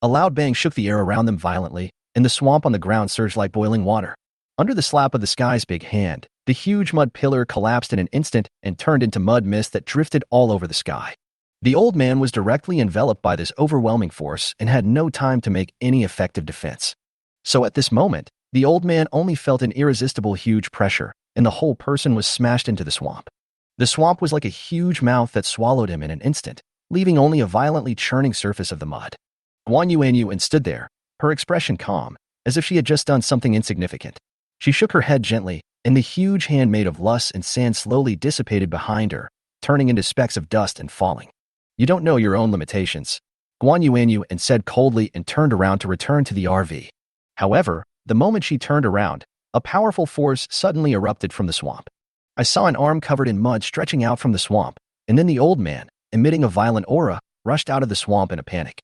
A loud bang shook the air around them violently, and the swamp on the ground surged like boiling water. Under the slap of the sky's big hand, the huge mud pillar collapsed in an instant and turned into mud mist that drifted all over the sky. The old man was directly enveloped by this overwhelming force and had no time to make any effective defense. So at this moment, the old man only felt an irresistible huge pressure, and the whole person was smashed into the swamp. The swamp was like a huge mouth that swallowed him in an instant, leaving only a violently churning surface of the mud. Guan Yuan Yuan stood there, her expression calm, as if she had just done something insignificant. She shook her head gently, and the huge hand made of lust and sand slowly dissipated behind her, turning into specks of dust and falling. You don't know your own limitations, Guan Yuan Yuan said coldly and turned around to return to the RV. However, the moment she turned around, a powerful force suddenly erupted from the swamp. I saw an arm covered in mud stretching out from the swamp, and then the old man, emitting a violent aura, rushed out of the swamp in a panic.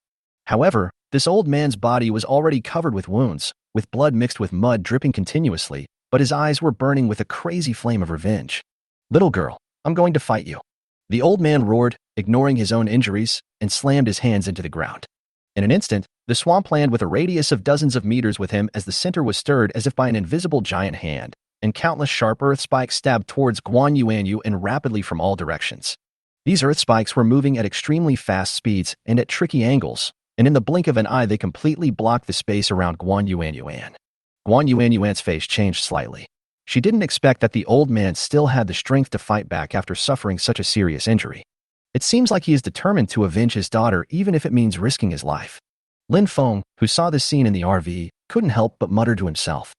However, this old man's body was already covered with wounds, with blood mixed with mud dripping continuously, but his eyes were burning with a crazy flame of revenge. Little girl, I'm going to fight you. The old man roared, ignoring his own injuries, and slammed his hands into the ground. In an instant, the swampland with a radius of dozens of meters with him as the center was stirred as if by an invisible giant hand, and countless sharp earth spikes stabbed towards Guan Yuanyu and rapidly from all directions. These earth spikes were moving at extremely fast speeds and at tricky angles, and in the blink of an eye they completely blocked the space around Guan Yuanyuan. Guan Yuanyuan's face changed slightly. She didn't expect that the old man still had the strength to fight back after suffering such a serious injury. It seems like he is determined to avenge his daughter even if it means risking his life. Lin Feng, who saw this scene in the RV, couldn't help but mutter to himself.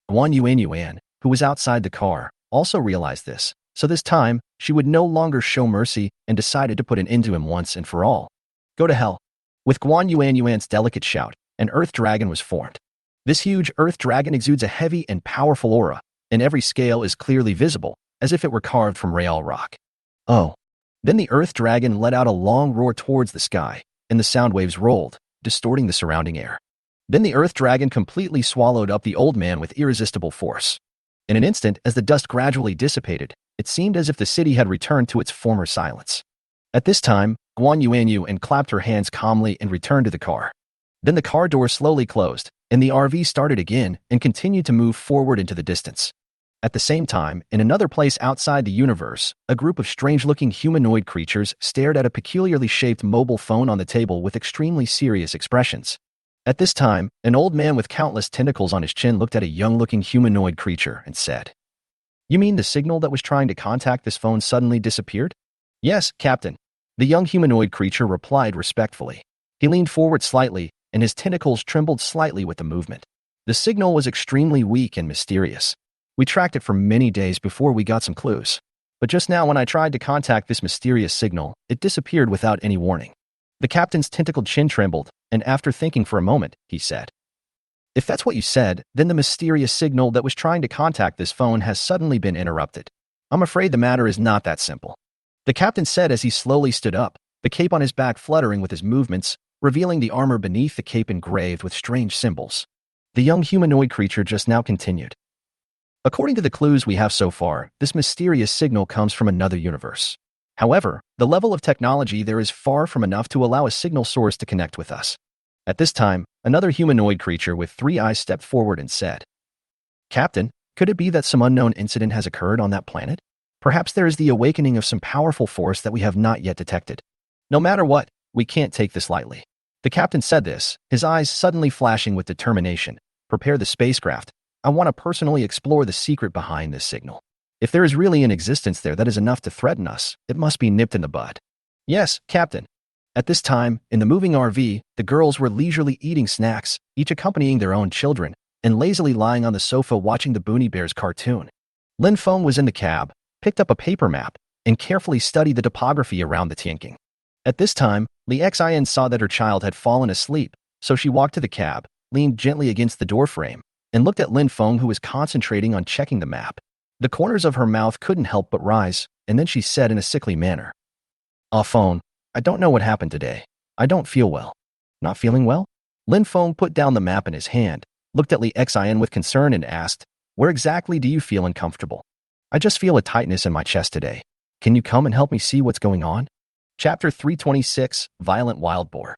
Guan Yuanyuan, who was outside the car, also realized this, so this time, she would no longer show mercy and decided to put an end to him once and for all. Go to hell. With Guan Yuanyuan's delicate shout, an earth dragon was formed. This huge earth dragon exudes a heavy and powerful aura, and every scale is clearly visible, as if it were carved from real rock. Oh. Then the earth dragon let out a long roar towards the sky, and the sound waves rolled, distorting the surrounding air. Then the earth dragon completely swallowed up the old man with irresistible force. In an instant, as the dust gradually dissipated, it seemed as if the city had returned to its former silence. At this time, Guan Yuanyu clapped her hands calmly and returned to the car. Then the car door slowly closed, and the RV started again and continued to move forward into the distance. At the same time, in another place outside the universe, a group of strange-looking humanoid creatures stared at a peculiarly shaped mobile phone on the table with extremely serious expressions. At this time, an old man with countless tentacles on his chin looked at a young-looking humanoid creature and said, "You mean the signal that was trying to contact this phone suddenly disappeared?" "Yes, Captain." The young humanoid creature replied respectfully. He leaned forward slightly, and his tentacles trembled slightly with the movement. The signal was extremely weak and mysterious. We tracked it for many days before we got some clues. But just now when I tried to contact this mysterious signal, it disappeared without any warning. The captain's tentacled chin trembled, and after thinking for a moment, he said, "If that's what you said, then the mysterious signal that was trying to contact this phone has suddenly been interrupted. I'm afraid the matter is not that simple." The captain said as he slowly stood up, the cape on his back fluttering with his movements, revealing the armor beneath the cape engraved with strange symbols. The young humanoid creature just now continued. "According to the clues we have so far, this mysterious signal comes from another universe. However, the level of technology there is far from enough to allow a signal source to connect with us." At this time, another humanoid creature with 3 eyes stepped forward and said, "Captain, could it be that some unknown incident has occurred on that planet? Perhaps there is the awakening of some powerful force that we have not yet detected. No matter what, we can't take this lightly." The captain said this, his eyes suddenly flashing with determination. "Prepare the spacecraft. I want to personally explore the secret behind this signal. If there is really an existence there that is enough to threaten us, it must be nipped in the bud." "Yes, Captain." At this time, in the moving RV, the girls were leisurely eating snacks, each accompanying their own children, and lazily lying on the sofa watching the Boonie Bears cartoon. Lin Feng was in the cab, picked up a paper map, and carefully studied the topography around the Tianqing. At this time, Li Xian saw that her child had fallen asleep, so she walked to the cab, leaned gently against the doorframe, and looked at Lin Feng, who was concentrating on checking the map. The corners of her mouth couldn't help but rise, and then she said in a sickly manner, "Ah, Feng, I don't know what happened today. I don't feel well." "Not feeling well?" Lin Feng put down the map in his hand, looked at Li Xian with concern and asked, "Where exactly do you feel uncomfortable?" "I just feel a tightness in my chest today. Can you come and help me see what's going on?" Chapter 326, Violent Wild Boar.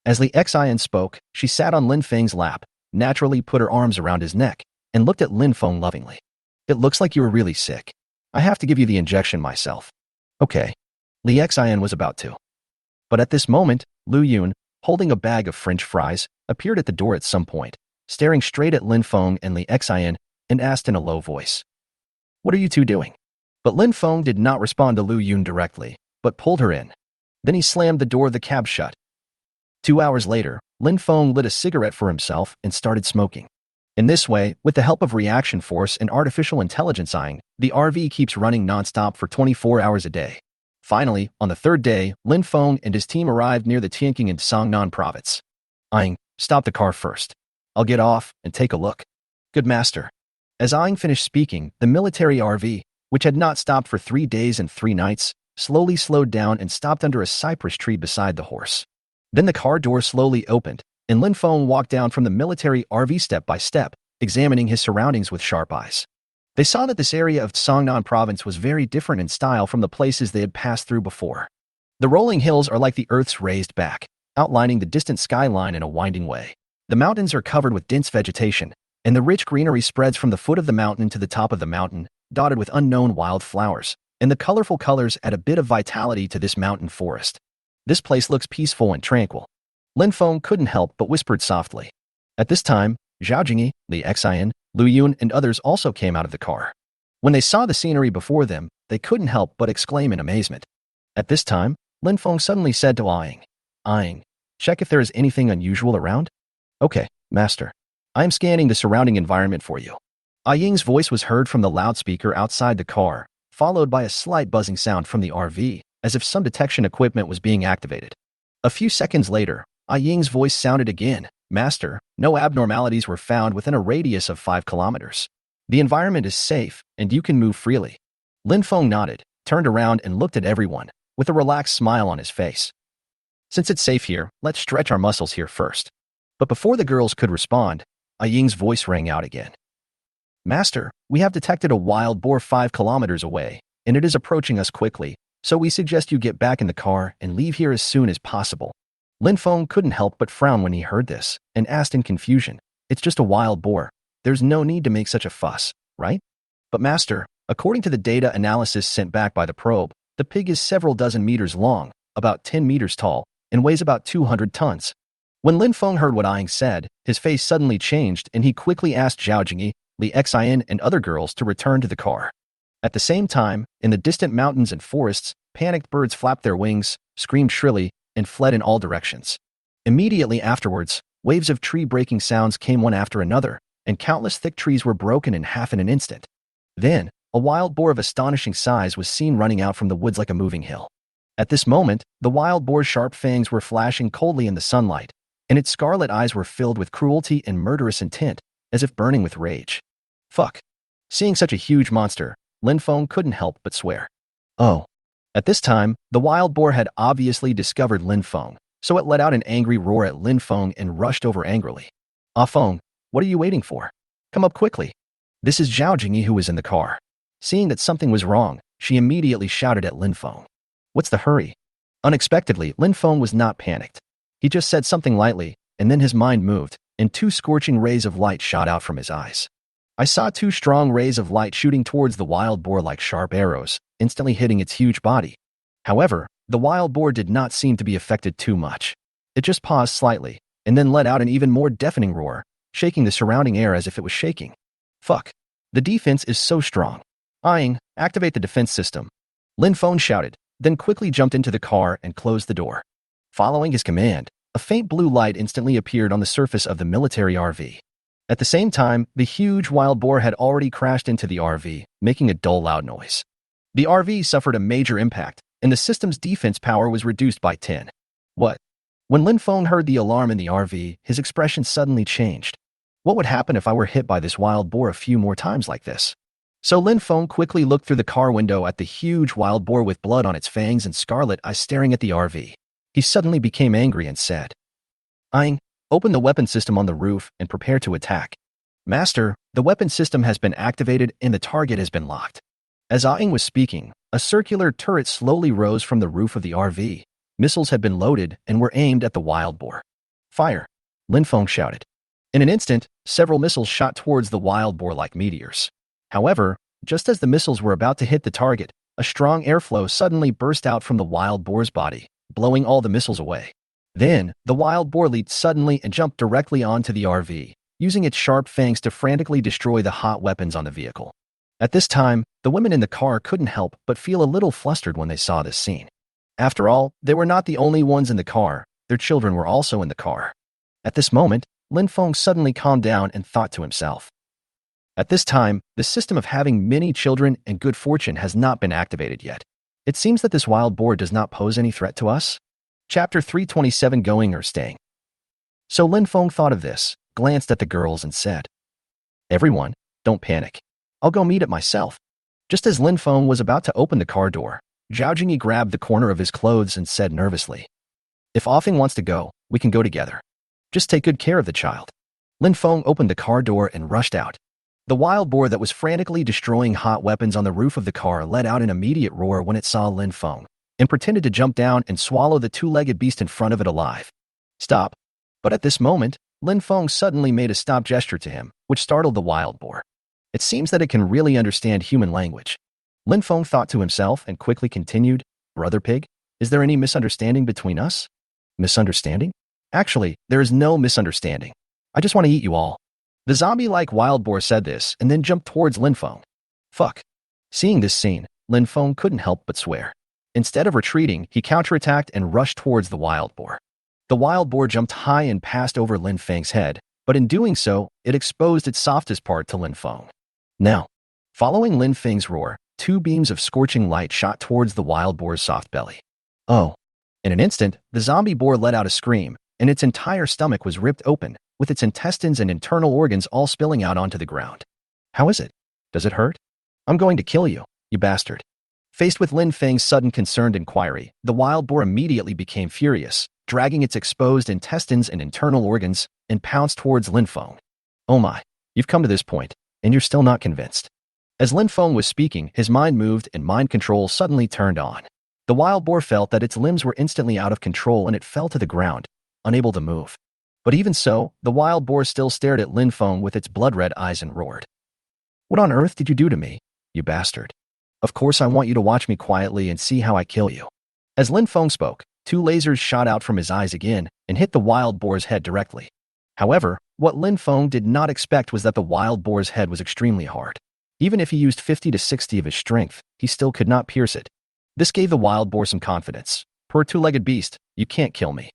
As Li Xian spoke, she sat on Lin Feng's lap, naturally put her arms around his neck, and looked at Lin Feng lovingly. "It looks like you were really sick. I have to give you the injection myself." "Okay." Li Xian was about to. But at this moment, Lu Yun, holding a bag of French fries, appeared at the door at some point, staring straight at Lin Feng and Li Xian, and asked in a low voice, "What are you two doing?" But Lin Feng did not respond to Lu Yun directly, but pulled her in. Then he slammed the door of the cab shut. 2 hours later, Lin Feng lit a cigarette for himself and started smoking. In this way, with the help of reaction force and artificial intelligence eyeing, the RV keeps running nonstop for 24 hours a day. Finally, on the 3rd day, Lin Feng and his team arrived near the Tianqing in Songnan province. "Aing, stop the car first. I'll get off and take a look." "Good master." As Aing finished speaking, the military RV, which had not stopped for 3 days and 3 nights, slowly slowed down and stopped under a cypress tree beside the horse. Then the car door slowly opened, and Lin Feng walked down from the military RV step by step, examining his surroundings with sharp eyes. They saw that this area of Songnan province was very different in style from the places they had passed through before. The rolling hills are like the earth's raised back, outlining the distant skyline in a winding way. The mountains are covered with dense vegetation, and the rich greenery spreads from the foot of the mountain to the top of the mountain, dotted with unknown wild flowers, and the colorful colors add a bit of vitality to this mountain forest. This place looks peaceful and tranquil. Lin Feng couldn't help but whispered softly. At this time, Zhao Jingyi, Li Xian, Lu Yun, and others also came out of the car. When they saw the scenery before them, they couldn't help but exclaim in amazement. At this time, Lin Feng suddenly said to Ying, "Ying, check if there is anything unusual around?" "Okay, master. I am scanning the surrounding environment for you." Ying's voice was heard from the loudspeaker outside the car, followed by a slight buzzing sound from the RV, as if some detection equipment was being activated. A few seconds later, Ying's voice sounded again. "Master, no abnormalities were found within a radius of 5 kilometers. The environment is safe, and you can move freely." Lin Feng nodded, turned around and looked at everyone, with a relaxed smile on his face. "Since it's safe here, let's stretch our muscles here first." But before the girls could respond, Ying's voice rang out again. "Master, we have detected a wild boar 5 kilometers away, and it is approaching us quickly, so we suggest you get back in the car and leave here as soon as possible." Lin Feng couldn't help but frown when he heard this, and asked in confusion, "It's just a wild boar. There's no need to make such a fuss, right?" "But master, according to the data analysis sent back by the probe, the pig is several dozen meters long, about 10 meters tall, and weighs about 200 tons. When Lin Feng heard what Ying said, his face suddenly changed and he quickly asked Zhao Jingyi, Li Xian, and other girls to return to the car. At the same time, in the distant mountains and forests, panicked birds flapped their wings, screamed shrilly, and fled in all directions. Immediately afterwards, waves of tree-breaking sounds came one after another, and countless thick trees were broken in half in an instant. Then, a wild boar of astonishing size was seen running out from the woods like a moving hill. At this moment, the wild boar's sharp fangs were flashing coldly in the sunlight, and its scarlet eyes were filled with cruelty and murderous intent, as if burning with rage. Fuck. Seeing such a huge monster, Lin Feng couldn't help but swear. Oh. At this time, the wild boar had obviously discovered Lin Feng, so it let out an angry roar at Lin Feng and rushed over angrily. "Ah Feng, what are you waiting for? Come up quickly." This is Zhao Jingyi, who was in the car. Seeing that something was wrong, she immediately shouted at Lin Feng. "What's the hurry?" Unexpectedly, Lin Feng was not panicked. He just said something lightly, and then his mind moved, and 2 scorching rays of light shot out from his eyes. I saw 2 strong rays of light shooting towards the wild boar like sharp arrows, instantly hitting its huge body. However, the wild boar did not seem to be affected too much. It just paused slightly, and then let out an even more deafening roar, shaking the surrounding air as if it was shaking. Fuck. The defense is so strong. Ying, activate the defense system. Lin Feng shouted, then quickly jumped into the car and closed the door. Following his command, a faint blue light instantly appeared on the surface of the military RV. At the same time, the huge wild boar had already crashed into the RV, making a dull, loud noise. The RV suffered a major impact, and the system's defense power was reduced by 10. What? When Lin Feng heard the alarm in the RV, his expression suddenly changed. What would happen if I were hit by this wild boar a few more times like this? So Lin Feng quickly looked through the car window at the huge wild boar with blood on its fangs and scarlet eyes staring at the RV. He suddenly became angry and said, "Ying, open the weapon system on the roof and prepare to attack." "Master, the weapon system has been activated and the target has been locked." As Ying was speaking, a circular turret slowly rose from the roof of the RV. Missiles had been loaded and were aimed at the wild boar. "Fire!" Lin Feng shouted. In an instant, several missiles shot towards the wild boar like meteors. However, just as the missiles were about to hit the target, a strong airflow suddenly burst out from the wild boar's body, blowing all the missiles away. Then, the wild boar leaped suddenly and jumped directly onto the RV, using its sharp fangs to frantically destroy the hot weapons on the vehicle. At this time, the women in the car couldn't help but feel a little flustered when they saw this scene. After all, they were not the only ones in the car, their children were also in the car. At this moment, Lin Feng suddenly calmed down and thought to himself. At this time, the system of having many children and good fortune has not been activated yet. It seems that this wild boar does not pose any threat to us. Chapter 327, Going or Staying. So Lin Feng thought of this, glanced at the girls and said, "Everyone, don't panic. I'll go meet it myself." Just as Lin Feng was about to open the car door, Zhao Jingyi grabbed the corner of his clothes and said nervously, "If Offing wants to go, we can go together. Just take good care of the child." Lin Feng opened the car door and rushed out. The wild boar that was frantically destroying hot weapons on the roof of the car let out an immediate roar when it saw Lin Feng, and pretended to jump down and swallow the 2-legged beast in front of it alive. "Stop." But at this moment, Lin Feng suddenly made a stop gesture to him, which startled the wild boar. It seems that it can really understand human language. Lin Feng thought to himself and quickly continued, Brother Pig, is there any misunderstanding between us? Misunderstanding? Actually, there is no misunderstanding. I just want to eat you all. The zombie-like wild boar said this and then jumped towards Lin Feng. Fuck. Seeing this scene, Lin Feng couldn't help but swear. Instead of retreating, he counterattacked and rushed towards the wild boar. The wild boar jumped high and passed over Lin Feng's head, but in doing so, it exposed its softest part to Lin Feng. Now, following Lin Feng's roar, two beams of scorching light shot towards the wild boar's soft belly. Oh. In an instant, the zombie boar let out a scream, and its entire stomach was ripped open, with its intestines and internal organs all spilling out onto the ground. How is it? Does it hurt? I'm going to kill you, you bastard. Faced with Lin Feng's sudden concerned inquiry, the wild boar immediately became furious, dragging its exposed intestines and internal organs, and pounced towards Lin Feng. Oh my, you've come to this point, and you're still not convinced. As Lin Feng was speaking, his mind moved and mind control suddenly turned on. The wild boar felt that its limbs were instantly out of control and it fell to the ground, unable to move. But even so, the wild boar still stared at Lin Feng with its blood-red eyes and roared. What on earth did you do to me, you bastard? Of course I want you to watch me quietly and see how I kill you. As Lin Feng spoke, two lasers shot out from his eyes again and hit the wild boar's head directly. However, what Lin Feng did not expect was that the wild boar's head was extremely hard. Even if he used 50 to 60 of his strength, he still could not pierce it. This gave the wild boar some confidence. Poor two-legged beast, you can't kill me.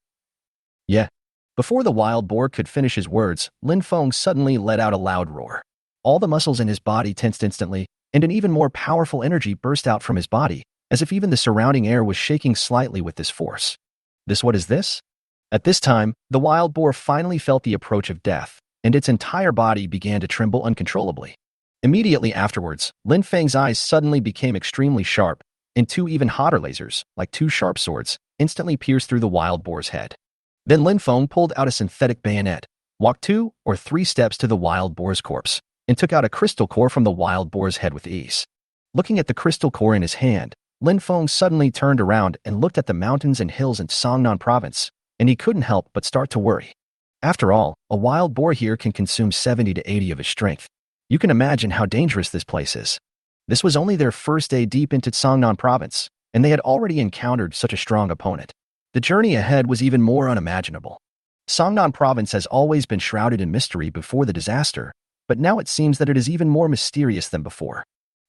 Yeah. Before the wild boar could finish his words, Lin Feng suddenly let out a loud roar. All the muscles in his body tensed instantly, and an even more powerful energy burst out from his body, as if even the surrounding air was shaking slightly with this force. What is this? At this time, the wild boar finally felt the approach of death, and its entire body began to tremble uncontrollably. Immediately afterwards, Lin Feng's eyes suddenly became extremely sharp, and two even hotter lasers, like two sharp swords, instantly pierced through the wild boar's head. Then Lin Feng pulled out a synthetic bayonet, walked 2 or 3 steps to the wild boar's corpse, and took out a crystal core from the wild boar's head with ease. Looking at the crystal core in his hand, Lin Feng suddenly turned around and looked at the mountains and hills in Songnan province, and he couldn't help but start to worry. After all, a wild boar here can consume 70 to 80 of his strength. You can imagine how dangerous this place is. This was only their first day deep into Songnan province, and they had already encountered such a strong opponent. The journey ahead was even more unimaginable. Songnan province has always been shrouded in mystery before the disaster, but now it seems that it is even more mysterious than before.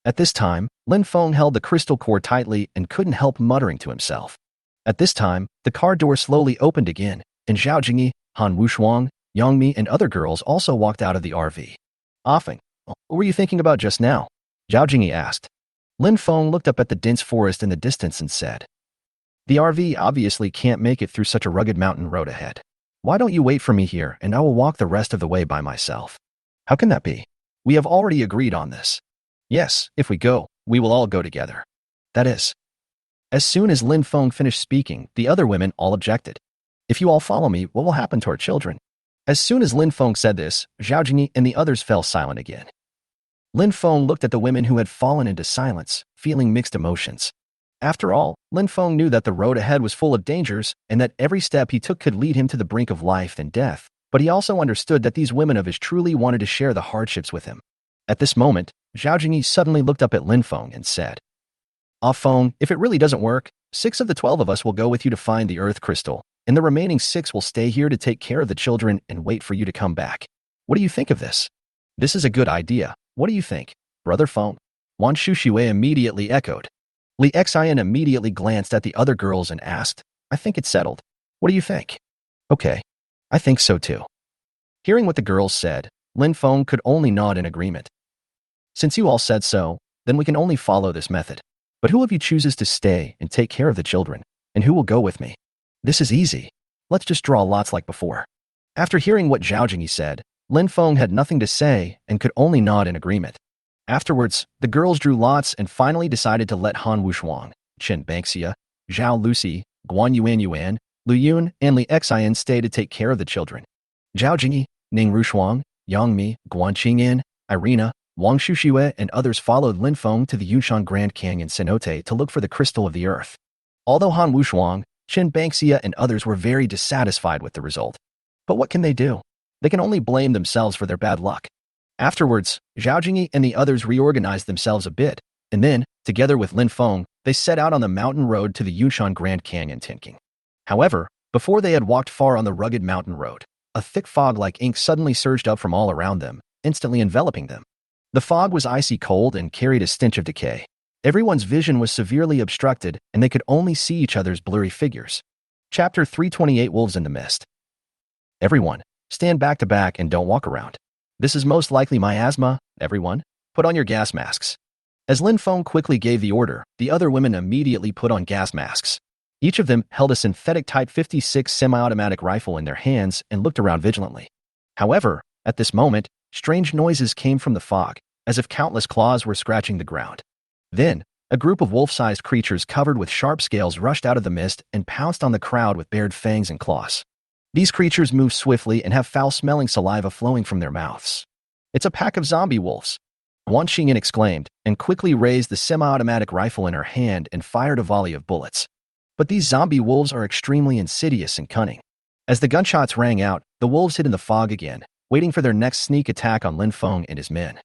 At this time, Lin Feng held the crystal core tightly and couldn't help muttering to himself. At this time, the car door slowly opened again, and Zhao Jingyi, Han Wushuang, Yang Mi, and other girls also walked out of the RV. Offing, what were you thinking about just now? Zhao Jingyi asked. Lin Feng looked up at the dense forest in the distance and said, The RV obviously can't make it through such a rugged mountain road ahead. Why don't you wait for me here and I will walk the rest of the way by myself? How can that be? We have already agreed on this. Yes, if we go, we will all go together. That is. As soon as Lin Feng finished speaking, the other women all objected. If you all follow me, what will happen to our children? As soon as Lin Feng said this, Zhao Jingyi and the others fell silent again. Lin Feng looked at the women who had fallen into silence, feeling mixed emotions. After all, Lin Feng knew that the road ahead was full of dangers and that every step he took could lead him to the brink of life and death, but he also understood that these women of his truly wanted to share the hardships with him. At this moment, Zhao Jingyi suddenly looked up at Lin Feng and said, Ah Feng, if it really doesn't work, 6 of the 12 of us will go with you to find the Earth Crystal, and the remaining 6 will stay here to take care of the children and wait for you to come back. What do you think of this? This is a good idea. What do you think, Brother Feng? Wan Shushui immediately echoed. Li Xian immediately glanced at the other girls and asked, I think it's settled. What do you think? Okay. I think so too. Hearing what the girls said, Lin Feng could only nod in agreement. Since you all said so, then we can only follow this method. But who of you chooses to stay and take care of the children, and who will go with me? This is easy. Let's just draw lots like before. After hearing what Zhao Jingyi said, Lin Feng had nothing to say and could only nod in agreement. Afterwards, the girls drew lots and finally decided to let Han Wushuang, Chen Bangxia, Zhao Lucy, Guan Yuan, Lu Yun, and Li Xian stay to take care of the children. Zhao Jingyi, Ning Rushuang, Yang Mi, Guan Qingyan, Irina, Wang Shushui, and others followed Lin Feng to the Yunshan Grand Canyon cenote to look for the crystal of the earth. Although Han Wushuang, Chen Bangxia, and others were very dissatisfied with the result. But what can they do? They can only blame themselves for their bad luck. Afterwards, Zhao Jingyi and the others reorganized themselves a bit, and then, together with Lin Feng, they set out on the mountain road to the Yunshan Grand Canyon Tinking. However, before they had walked far on the rugged mountain road, a thick fog like ink suddenly surged up from all around them, instantly enveloping them. The fog was icy cold and carried a stench of decay. Everyone's vision was severely obstructed, and they could only see each other's blurry figures. Chapter 328 Wolves in the Mist. Everyone, stand back to back and don't walk around. This is most likely miasma. Everyone, put on your gas masks. As Lin Feng quickly gave the order, the other women immediately put on gas masks. Each of them held a synthetic Type 56 semi-automatic rifle in their hands and looked around vigilantly. However, at this moment, strange noises came from the fog, as if countless claws were scratching the ground. Then, a group of wolf-sized creatures covered with sharp scales rushed out of the mist and pounced on the crowd with bared fangs and claws. These creatures move swiftly and have foul-smelling saliva flowing from their mouths. It's a pack of zombie wolves, Wan Xingyan exclaimed, and quickly raised the semi-automatic rifle in her hand and fired a volley of bullets. But these zombie wolves are extremely insidious and cunning. As the gunshots rang out, the wolves hid in the fog again, waiting for their next sneak attack on Lin Feng and his men.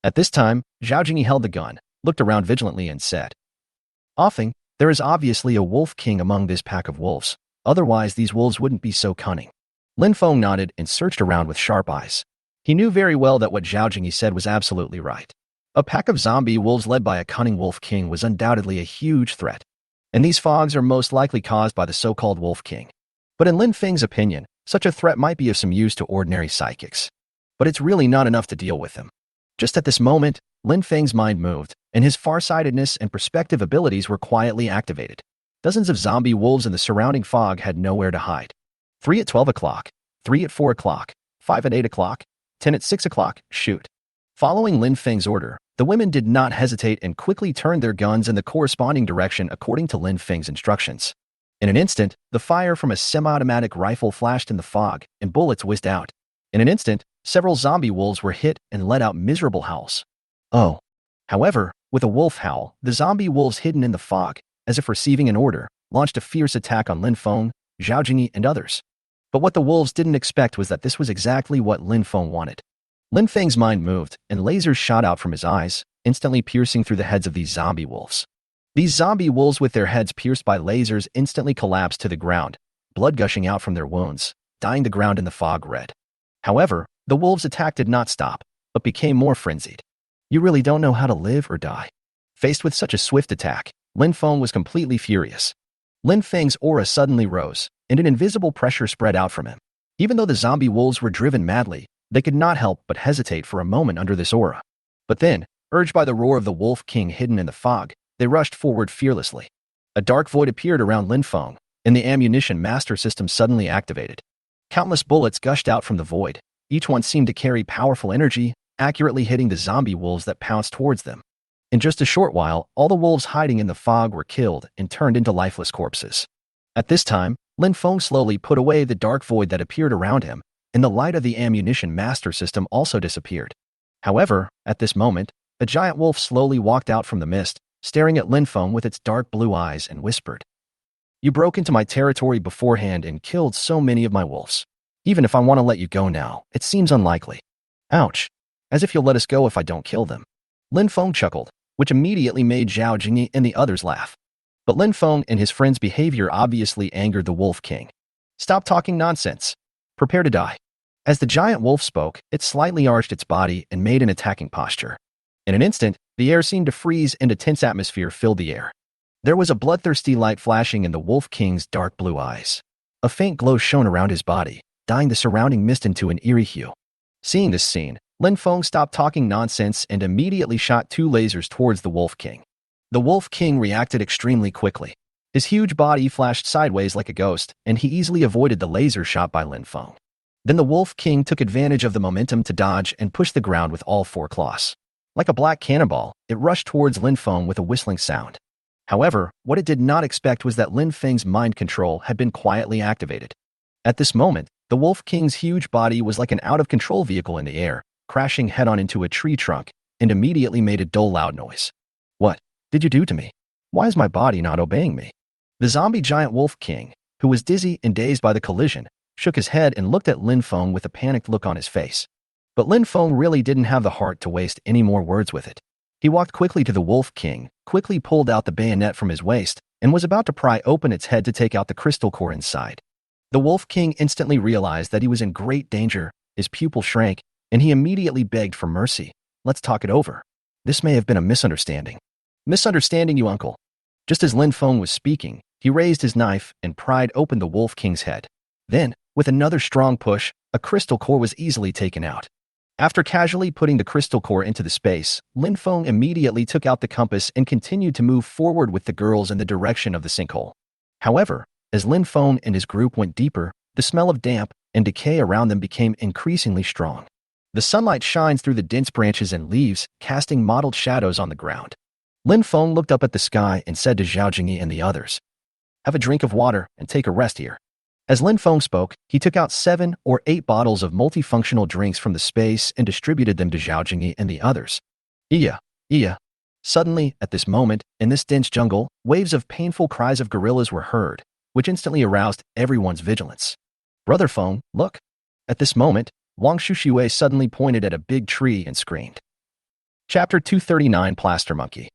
At this time, Zhao Jingyi held the gun, looked around vigilantly and said, "Offing, there is obviously a wolf king among this pack of wolves. Otherwise, these wolves wouldn't be so cunning." Lin Feng nodded and searched around with sharp eyes. He knew very well that what Zhao Jingyi said was absolutely right. A pack of zombie wolves led by a cunning wolf king was undoubtedly a huge threat. And these fogs are most likely caused by the so-called wolf king. But in Lin Feng's opinion, such a threat might be of some use to ordinary psychics. But it's really not enough to deal with them. Just at this moment, Lin Feng's mind moved, and his farsightedness and perspective abilities were quietly activated. Dozens of zombie wolves in the surrounding fog had nowhere to hide. 3 at 12 o'clock, 3 at 4 o'clock, 5 at 8 o'clock, 10 at 6 o'clock, shoot. Following Lin Feng's order, the women did not hesitate and quickly turned their guns in the corresponding direction according to Lin Feng's instructions. In an instant, the fire from a semi-automatic rifle flashed in the fog, and bullets whizzed out. In an instant, several zombie wolves were hit and let out miserable howls. Oh. However, with a wolf howl, the zombie wolves hidden in the fog, as if receiving an order, launched a fierce attack on Lin Feng, Zhao Jingyi, and others. But what the wolves didn't expect was that this was exactly what Lin Feng wanted. Lin Feng's mind moved, and lasers shot out from his eyes, instantly piercing through the heads of these zombie wolves. These zombie wolves with their heads pierced by lasers instantly collapsed to the ground, blood gushing out from their wounds, dyeing the ground in the fog red. However, the wolves' attack did not stop, but became more frenzied. You really don't know how to live or die. Faced with such a swift attack, Lin Feng was completely furious. Lin Feng's aura suddenly rose, and an invisible pressure spread out from him. Even though the zombie wolves were driven madly, they could not help but hesitate for a moment under this aura. But then, urged by the roar of the wolf king hidden in the fog, they rushed forward fearlessly. A dark void appeared around Lin Feng, and the ammunition master system suddenly activated. Countless bullets gushed out from the void. Each one seemed to carry powerful energy, accurately hitting the zombie wolves that pounced towards them. In just a short while, all the wolves hiding in the fog were killed and turned into lifeless corpses. At this time, Lin Feng slowly put away the dark void that appeared around him, and the light of the ammunition master system also disappeared. However, at this moment, a giant wolf slowly walked out from the mist, staring at Lin Feng with its dark blue eyes and whispered, "You broke into my territory beforehand and killed so many of my wolves. Even if I want to let you go now, it seems unlikely. Ouch. As if you'll let us go if I don't kill them." Lin Feng chuckled, which immediately made Zhao Jingyi and the others laugh. But Lin Feng and his friend's behavior obviously angered the Wolf King. "Stop talking nonsense. Prepare to die." As the giant wolf spoke, it slightly arched its body and made an attacking posture. In an instant, the air seemed to freeze and a tense atmosphere filled the air. There was a bloodthirsty light flashing in the Wolf King's dark blue eyes. A faint glow shone around his body, dyeing the surrounding mist into an eerie hue. Seeing this scene, Lin Feng stopped talking nonsense and immediately shot 2 lasers towards the Wolf King. The Wolf King reacted extremely quickly. His huge body flashed sideways like a ghost, and he easily avoided the laser shot by Lin Feng. Then the Wolf King took advantage of the momentum to dodge and push the ground with all 4 claws. Like a black cannonball, it rushed towards Lin Feng with a whistling sound. However, what it did not expect was that Lin Feng's mind control had been quietly activated. At this moment, the Wolf King's huge body was like an out-of-control vehicle in the air, crashing head-on into a tree trunk, and immediately made a dull loud noise. "What did you do to me? Why is my body not obeying me?" The zombie giant Wolf King, who was dizzy and dazed by the collision, shook his head and looked at Lin Feng with a panicked look on his face. But Lin Feng really didn't have the heart to waste any more words with it. He walked quickly to the Wolf King, quickly pulled out the bayonet from his waist, and was about to pry open its head to take out the crystal core inside. The Wolf King instantly realized that he was in great danger, his pupil shrank, and he immediately begged for mercy. Let's talk it over. This may have been a misunderstanding. Misunderstanding you, uncle. Just as Lin Feng was speaking, he raised his knife and pried open the Wolf King's head. Then, with another strong push, a crystal core was easily taken out. After casually putting the crystal core into the space, Lin Feng immediately took out the compass and continued to move forward with the girls in the direction of the sinkhole. However, as Lin Feng and his group went deeper, the smell of damp and decay around them became increasingly strong. The sunlight shines through the dense branches and leaves, casting mottled shadows on the ground. Lin Feng looked up at the sky and said to Zhao Jingyi and the others, "Have a drink of water and take a rest here." As Lin Feng spoke, he took out 7 or 8 bottles of multifunctional drinks from the space and distributed them to Zhao Jingyi and the others. Iya. Suddenly, at this moment, in this dense jungle, waves of painful cries of gorillas were heard, which instantly aroused everyone's vigilance. "Brother Feng, look." At this moment, Wang Shushui suddenly pointed at a big tree and screamed. Chapter 239, Plaster Monkey.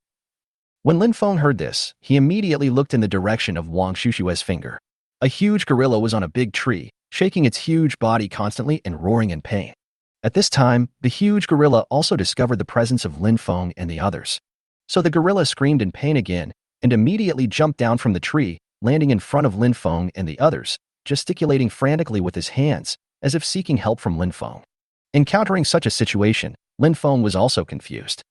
When Lin Feng heard this, he immediately looked in the direction of Wang Shushui's finger. A huge gorilla was on a big tree, shaking its huge body constantly and roaring in pain. At this time, the huge gorilla also discovered the presence of Lin Feng and the others. So the gorilla screamed in pain again and immediately jumped down from the tree, landing in front of Lin Feng and the others, gesticulating frantically with his hands, as if seeking help from Lin Feng. Encountering such a situation, Lin Feng was also confused.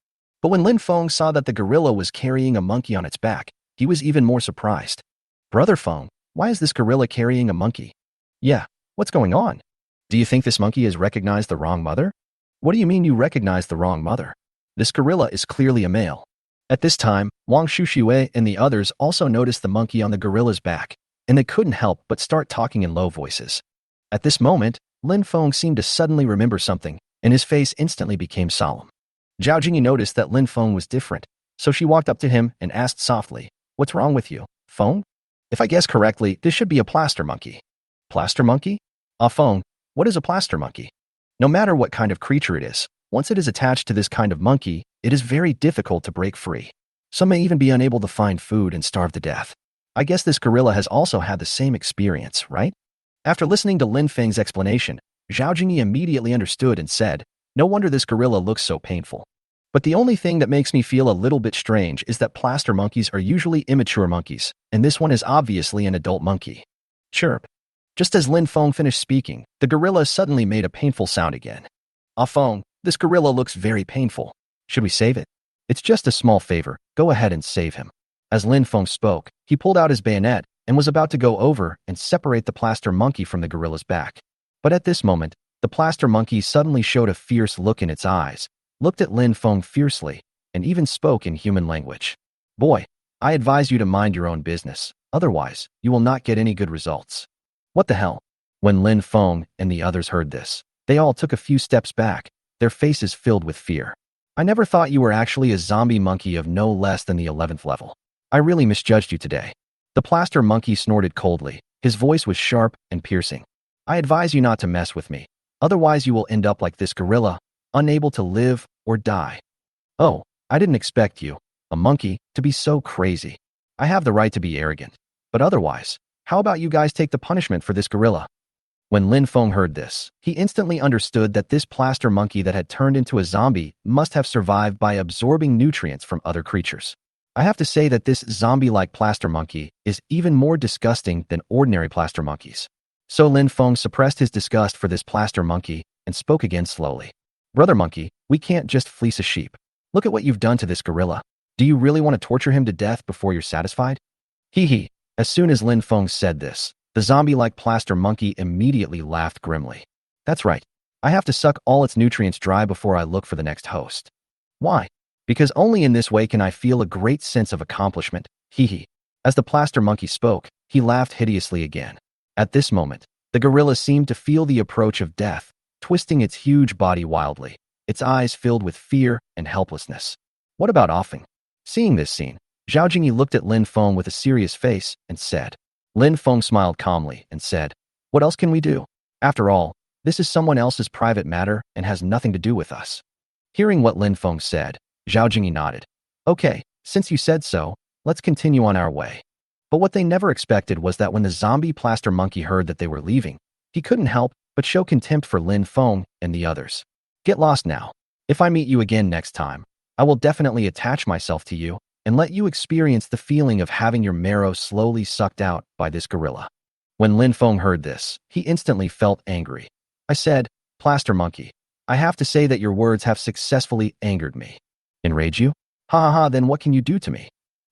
But when Lin Feng saw that the gorilla was carrying a monkey on its back, he was even more surprised. "Brother Feng, why is this gorilla carrying a monkey?" "Yeah, what's going on? Do you think this monkey has recognized the wrong mother?" "What do you mean you recognize the wrong mother? This gorilla is clearly a male." At this time, Wang Shushui and the others also noticed the monkey on the gorilla's back, and they couldn't help but start talking in low voices. At this moment, Lin Feng seemed to suddenly remember something, and his face instantly became solemn. Zhao Jingyi noticed that Lin Feng was different, so she walked up to him and asked softly, "What's wrong with you, Feng? If I guess correctly, this should be a plaster monkey." "Plaster monkey? Ah, Feng, what is a plaster monkey?" "No matter what kind of creature it is, once it is attached to this kind of monkey, it is very difficult to break free. Some may even be unable to find food and starve to death. I guess this gorilla has also had the same experience, right?" After listening to Lin Feng's explanation, Zhao Jingyi immediately understood and said, "No wonder this gorilla looks so painful. But the only thing that makes me feel a little bit strange is that plaster monkeys are usually immature monkeys, and this one is obviously an adult monkey." Chirp. Just as Lin Feng finished speaking, the gorilla suddenly made a painful sound again. "Ah, Feng, this gorilla looks very painful. Should we save it?" "It's just a small favor. Go ahead and save him." As Lin Feng spoke, he pulled out his bayonet and was about to go over and separate the plaster monkey from the gorilla's back. But at this moment, the plaster monkey suddenly showed a fierce look in its eyes, looked at Lin Feng fiercely, and even spoke in human language. "Boy, I advise you to mind your own business, otherwise, you will not get any good results." "What the hell?" When Lin Feng and the others heard this, they all took a few steps back, their faces filled with fear. "I never thought you were actually a zombie monkey of no less than the 11th level. I really misjudged you today." The plaster monkey snorted coldly. His voice was sharp and piercing. "I advise you not to mess with me, otherwise you will end up like this gorilla, unable to live or die." "Oh, I didn't expect you, a monkey, to be so crazy. I have the right to be arrogant. But otherwise, how about you guys take the punishment for this gorilla?" When Lin Feng heard this, he instantly understood that this plaster monkey that had turned into a zombie must have survived by absorbing nutrients from other creatures. I have to say that this zombie-like plaster monkey is even more disgusting than ordinary plaster monkeys. So Lin Feng suppressed his disgust for this plaster monkey and spoke again slowly. "Brother monkey, we can't just fleece a sheep. Look at what you've done to this gorilla. Do you really want to torture him to death before you're satisfied?" Hee hee. As soon as Lin Feng said this, the zombie-like plaster monkey immediately laughed grimly. "That's right. I have to suck all its nutrients dry before I look for the next host. Why? Because only in this way can I feel a great sense of accomplishment." Hee hee. As the plaster monkey spoke, he laughed hideously again. At this moment, the gorilla seemed to feel the approach of death, twisting its huge body wildly, its eyes filled with fear and helplessness. "What about offing?" Seeing this scene, Zhao Jingyi looked at Lin Feng with a serious face and said. Lin Feng smiled calmly and said, "What else can we do? After all, This is someone else's private matter and has nothing to do with us. Hearing what Lin Feng said, Zhao Jingyi nodded. Okay, since you said so, let's continue on our way. But what they never expected was that when the zombie plaster monkey heard that they were leaving, he couldn't help but show contempt for Lin Feng and the others. Get lost now. If I meet you again next time, I will definitely attach myself to you and let you experience the feeling of having your marrow slowly sucked out by this gorilla. When Lin Feng heard this, he instantly felt angry. I said, Plaster Monkey, I have to say that your words have successfully angered me. Enrage you? Ha ha ha, then what can you do to me?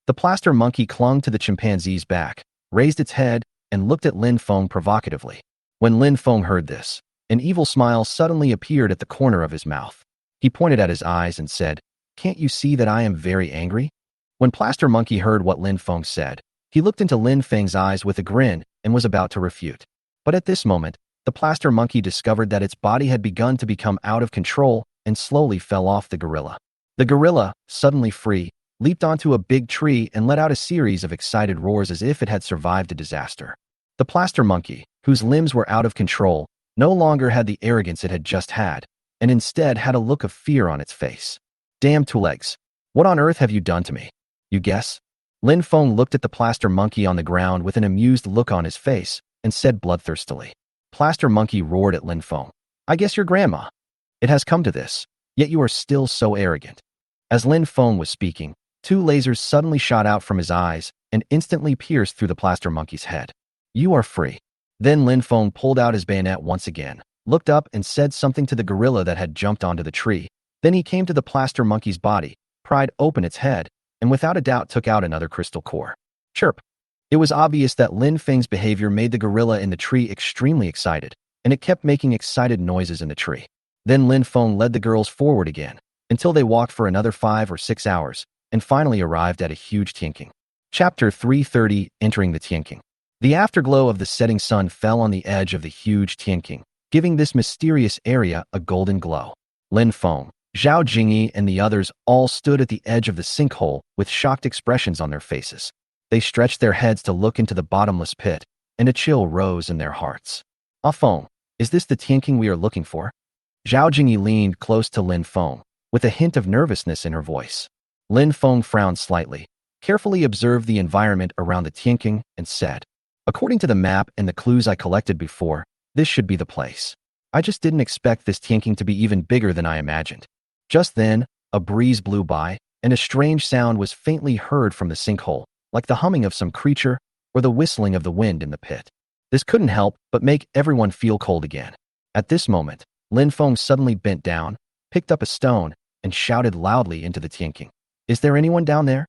The plaster monkey clung to the chimpanzee's back, raised its head, and looked at Lin Feng provocatively. When Lin Feng heard this, an evil smile suddenly appeared at the corner of his mouth. He pointed at his eyes and said, Can't you see that I am very angry? When Plaster Monkey heard what Lin Feng said, he looked into Lin Feng's eyes with a grin and was about to refute. But at this moment, the Plaster Monkey discovered that its body had begun to become out of control and slowly fell off the gorilla. The gorilla, suddenly free, leaped onto a big tree and let out a series of excited roars as if it had survived a disaster. The Plaster Monkey, whose limbs were out of control, no longer had the arrogance it had just had, and instead had a look of fear on its face. Damn two legs. What on earth have you done to me? You guess? Lin Feng looked at the Plaster Monkey on the ground with an amused look on his face and said bloodthirstily. Plaster Monkey roared at Lin Feng. I guess your grandma. It has come to this, yet you are still so arrogant. As Lin Feng was speaking, two lasers suddenly shot out from his eyes and instantly pierced through the Plaster Monkey's head. You are free. Then Lin Feng pulled out his bayonet once again, looked up and said something to the gorilla that had jumped onto the tree. Then he came to the Plaster Monkey's body, pried open its head, and without a doubt took out another crystal core. Chirp. It was obvious that Lin Feng's behavior made the gorilla in the tree extremely excited, and it kept making excited noises in the tree. Then Lin Feng led the girls forward again, until they walked for another 5 or 6 hours, and finally arrived at a huge Tianqing. Chapter 330, Entering the Tianqing. The afterglow of the setting sun fell on the edge of the huge Tianqing, giving this mysterious area a golden glow. Lin Feng, Zhao Jingyi, and the others all stood at the edge of the sinkhole with shocked expressions on their faces. They stretched their heads to look into the bottomless pit, and a chill rose in their hearts. Ah Feng, is this the Tianqing we are looking for? Zhao Jingyi leaned close to Lin Feng, with a hint of nervousness in her voice. Lin Feng frowned slightly, carefully observed the environment around the Tianqing, and said, According to the map and the clues I collected before, this should be the place. I just didn't expect this Tianqing to be even bigger than I imagined. Just then, a breeze blew by, and a strange sound was faintly heard from the sinkhole, like the humming of some creature or the whistling of the wind in the pit. This couldn't help but make everyone feel cold again. At this moment, Lin Feng suddenly bent down, picked up a stone, and shouted loudly into the Tianqing. Is there anyone down there?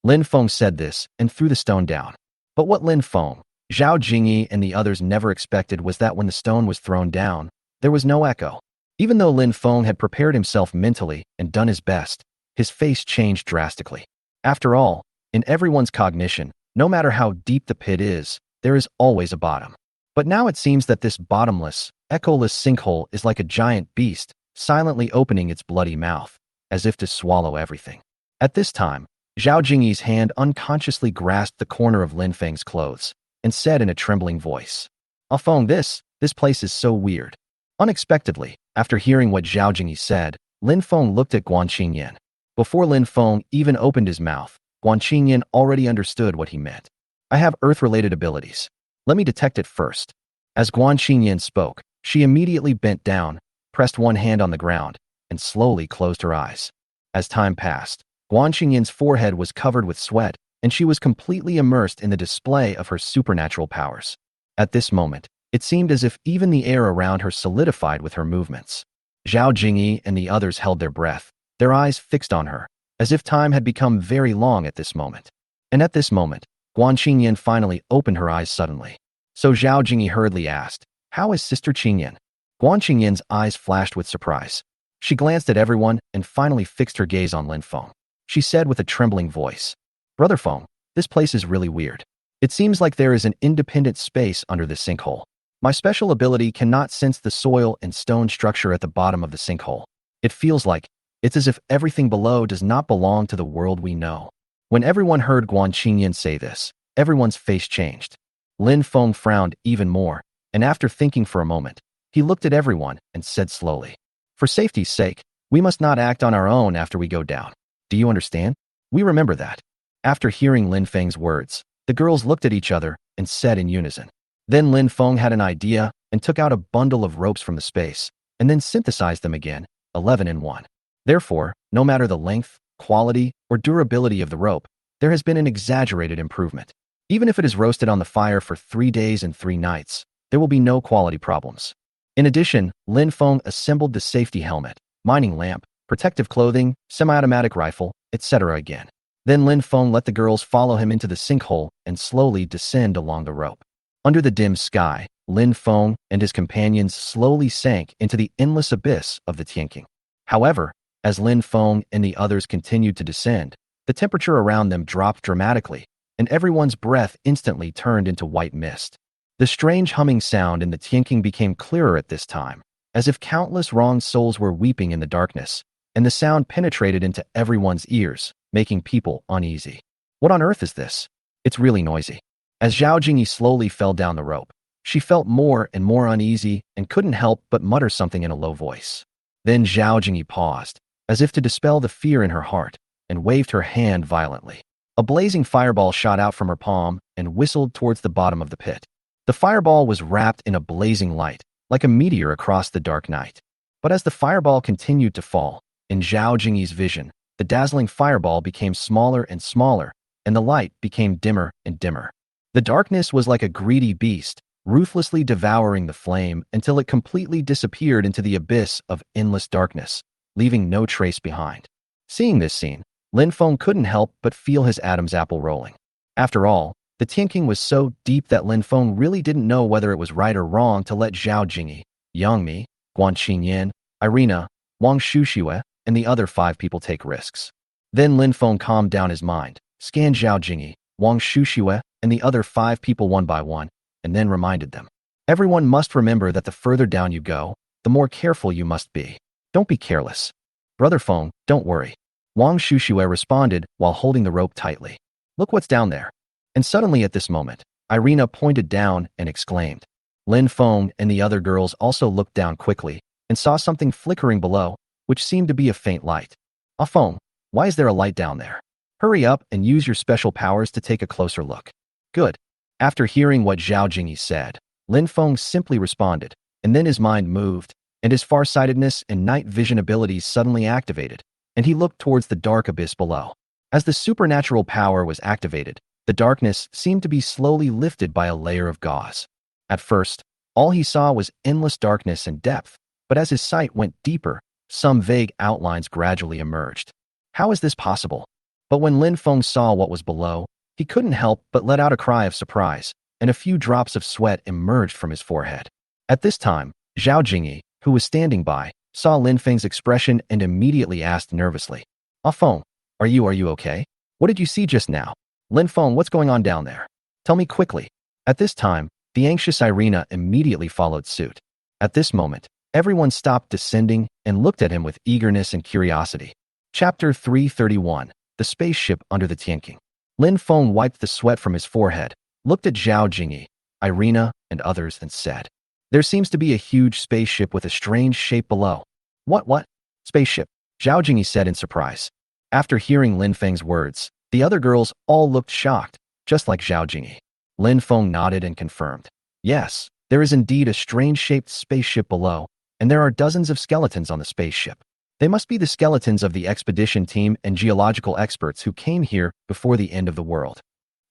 Lin Feng said this and threw the stone down. But what Lin Feng, Zhao Jingyi, and the others never expected was that when the stone was thrown down, there was no echo. Even though Lin Feng had prepared himself mentally and done his best, his face changed drastically. After all, in everyone's cognition, no matter how deep the pit is, there is always a bottom. But now it seems that this bottomless, echoless sinkhole is like a giant beast, silently opening its bloody mouth, as if to swallow everything. At this time, Zhao Jingyi's hand unconsciously grasped the corner of Lin Feng's clothes, and said in a trembling voice, Ah Feng, this place is so weird. Unexpectedly, after hearing what Zhao Jingyi said, Lin Feng looked at Guan Qingyan. Before Lin Feng even opened his mouth, Guan Qingyan already understood what he meant. I have earth-related abilities. Let me detect it first. As Guan Qingyan spoke, she immediately bent down, pressed one hand on the ground, and slowly closed her eyes. As time passed, Guan Qingyan's forehead was covered with sweat, and she was completely immersed in the display of her supernatural powers. At this moment, it seemed as if even the air around her solidified with her movements. Zhao Jingyi and the others held their breath, their eyes fixed on her, as if time had become very long at this moment. And at this moment, Guan Qingyan finally opened her eyes suddenly. So Zhao Jingyi hurriedly asked, How is Sister Qingyan? Guan Qingyan's eyes flashed with surprise. She glanced at everyone and finally fixed her gaze on Lin Feng. She said with a trembling voice, Brother Feng, this place is really weird. It seems like there is an independent space under this sinkhole. My special ability cannot sense the soil and stone structure at the bottom of the sinkhole. It feels like it's as if everything below does not belong to the world we know. When everyone heard Guan Qingyan say this, everyone's face changed. Lin Feng frowned even more, and after thinking for a moment, He looked at everyone and said slowly, "For safety's sake, we must not act on our own after we go down. Do you understand? We remember that." After hearing Lin Feng's words, the girls looked at each other and said in unison. Then Lin Feng had an idea and took out a bundle of ropes from the space, and then synthesized them again, 11 in one. Therefore, no matter the length, quality, or durability of the rope, there has been an exaggerated improvement. Even if it is roasted on the fire for 3 days and 3 nights, there will be no quality problems. In addition, Lin Feng assembled the safety helmet, mining lamp, protective clothing, semi-automatic rifle, etc. again. Then Lin Feng let the girls follow him into the sinkhole and slowly descend along the rope. Under the dim sky, Lin Feng and his companions slowly sank into the endless abyss of the Tianqing. However, as Lin Feng and the others continued to descend, the temperature around them dropped dramatically, and everyone's breath instantly turned into white mist. The strange humming sound in the Tianqing became clearer at this time, as if countless wronged souls were weeping in the darkness, and the sound penetrated into everyone's ears, making people uneasy. What on earth is this? It's really noisy. As Zhao Jingyi slowly fell down the rope, she felt more and more uneasy and couldn't help but mutter something in a low voice. Then Zhao Jingyi paused, as if to dispel the fear in her heart, and waved her hand violently. A blazing fireball shot out from her palm and whistled towards the bottom of the pit. The fireball was wrapped in a blazing light, like a meteor across the dark night. But as the fireball continued to fall, in Zhao Jingyi's vision, the dazzling fireball became smaller and smaller, and the light became dimmer and dimmer. The darkness was like a greedy beast, ruthlessly devouring the flame until it completely disappeared into the abyss of endless darkness, leaving no trace behind. Seeing this scene, Lin Feng couldn't help but feel his Adam's apple rolling. After all, the Tianqing was so deep that Lin Feng really didn't know whether it was right or wrong to let Zhao Jingyi, Yang Mi, Guan Qinyan, Irina, Wang Shuxue, and the other 5 people take risks. Then Lin Feng calmed down his mind, scanned Zhao Jingyi, Wang Shuxue, and the other 5 people one by one, and then reminded them. Everyone must remember that the further down you go, the more careful you must be. Don't be careless. Brother Feng, don't worry. Wang Shuxue responded while holding the rope tightly. Look what's down there. And suddenly at this moment, Irina pointed down and exclaimed. Lin Feng and the other girls also looked down quickly and saw something flickering below, which seemed to be a faint light. Ah Feng, why is there a light down there? Hurry up and use your special powers to take a closer look. Good. After hearing what Zhao Jingyi said, Lin Feng simply responded, and then his mind moved, and his farsightedness and night vision abilities suddenly activated, and he looked towards the dark abyss below. As the supernatural power was activated, the darkness seemed to be slowly lifted by a layer of gauze. At first, all he saw was endless darkness and depth, but as his sight went deeper, some vague outlines gradually emerged. How is this possible? But when Lin Feng saw what was below, he couldn't help but let out a cry of surprise, and a few drops of sweat emerged from his forehead. At this time, Zhao Jingyi, who was standing by, saw Lin Feng's expression and immediately asked nervously, Ah Feng, are you okay? What did you see just now? Lin Feng, what's going on down there? Tell me quickly. At this time, the anxious Irina immediately followed suit. At this moment, everyone stopped descending and looked at him with eagerness and curiosity. Chapter 331, The Spaceship Under the Tianqing. Lin Feng wiped the sweat from his forehead, looked at Zhao Jingyi, Irina, and others and said, There seems to be a huge spaceship with a strange shape below. What? Spaceship? Zhao Jingyi said in surprise. After hearing Lin Feng's words, the other girls all looked shocked, just like Zhao Jingyi. Lin Feng nodded and confirmed. Yes, there is indeed a strange-shaped spaceship below, and there are dozens of skeletons on the spaceship. They must be the skeletons of the expedition team and geological experts who came here before the end of the world.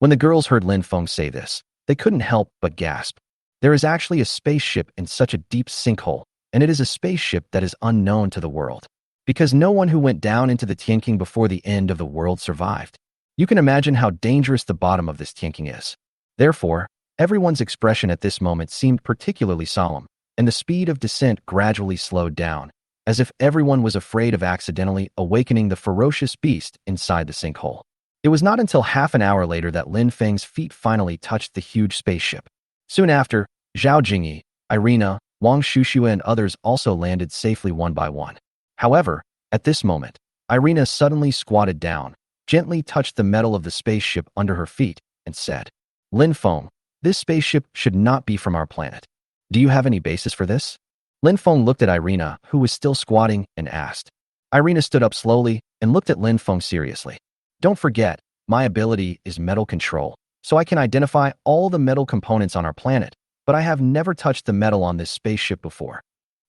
When the girls heard Lin Feng say this, they couldn't help but gasp. There is actually a spaceship in such a deep sinkhole, and it is a spaceship that is unknown to the world. Because no one who went down into the Tianqing before the end of the world survived. You can imagine how dangerous the bottom of this Tianqing is. Therefore, everyone's expression at this moment seemed particularly solemn, and the speed of descent gradually slowed down, as if everyone was afraid of accidentally awakening the ferocious beast inside the sinkhole. It was not until half an hour later that Lin Feng's feet finally touched the huge spaceship. Soon after, Zhao Jingyi, Irina, Wang Shuxue and others also landed safely one by one. However, at this moment, Irina suddenly squatted down, gently touched the metal of the spaceship under her feet, and said, Lin Feng, this spaceship should not be from our planet. Do you have any basis for this? Lin Feng looked at Irina, who was still squatting, and asked. Irina stood up slowly and looked at Lin Feng seriously. Don't forget, my ability is metal control, so I can identify all the metal components on our planet, but I have never touched the metal on this spaceship before.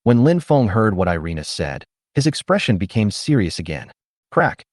When Lin Feng heard what Irina said, his expression became serious again. Crack.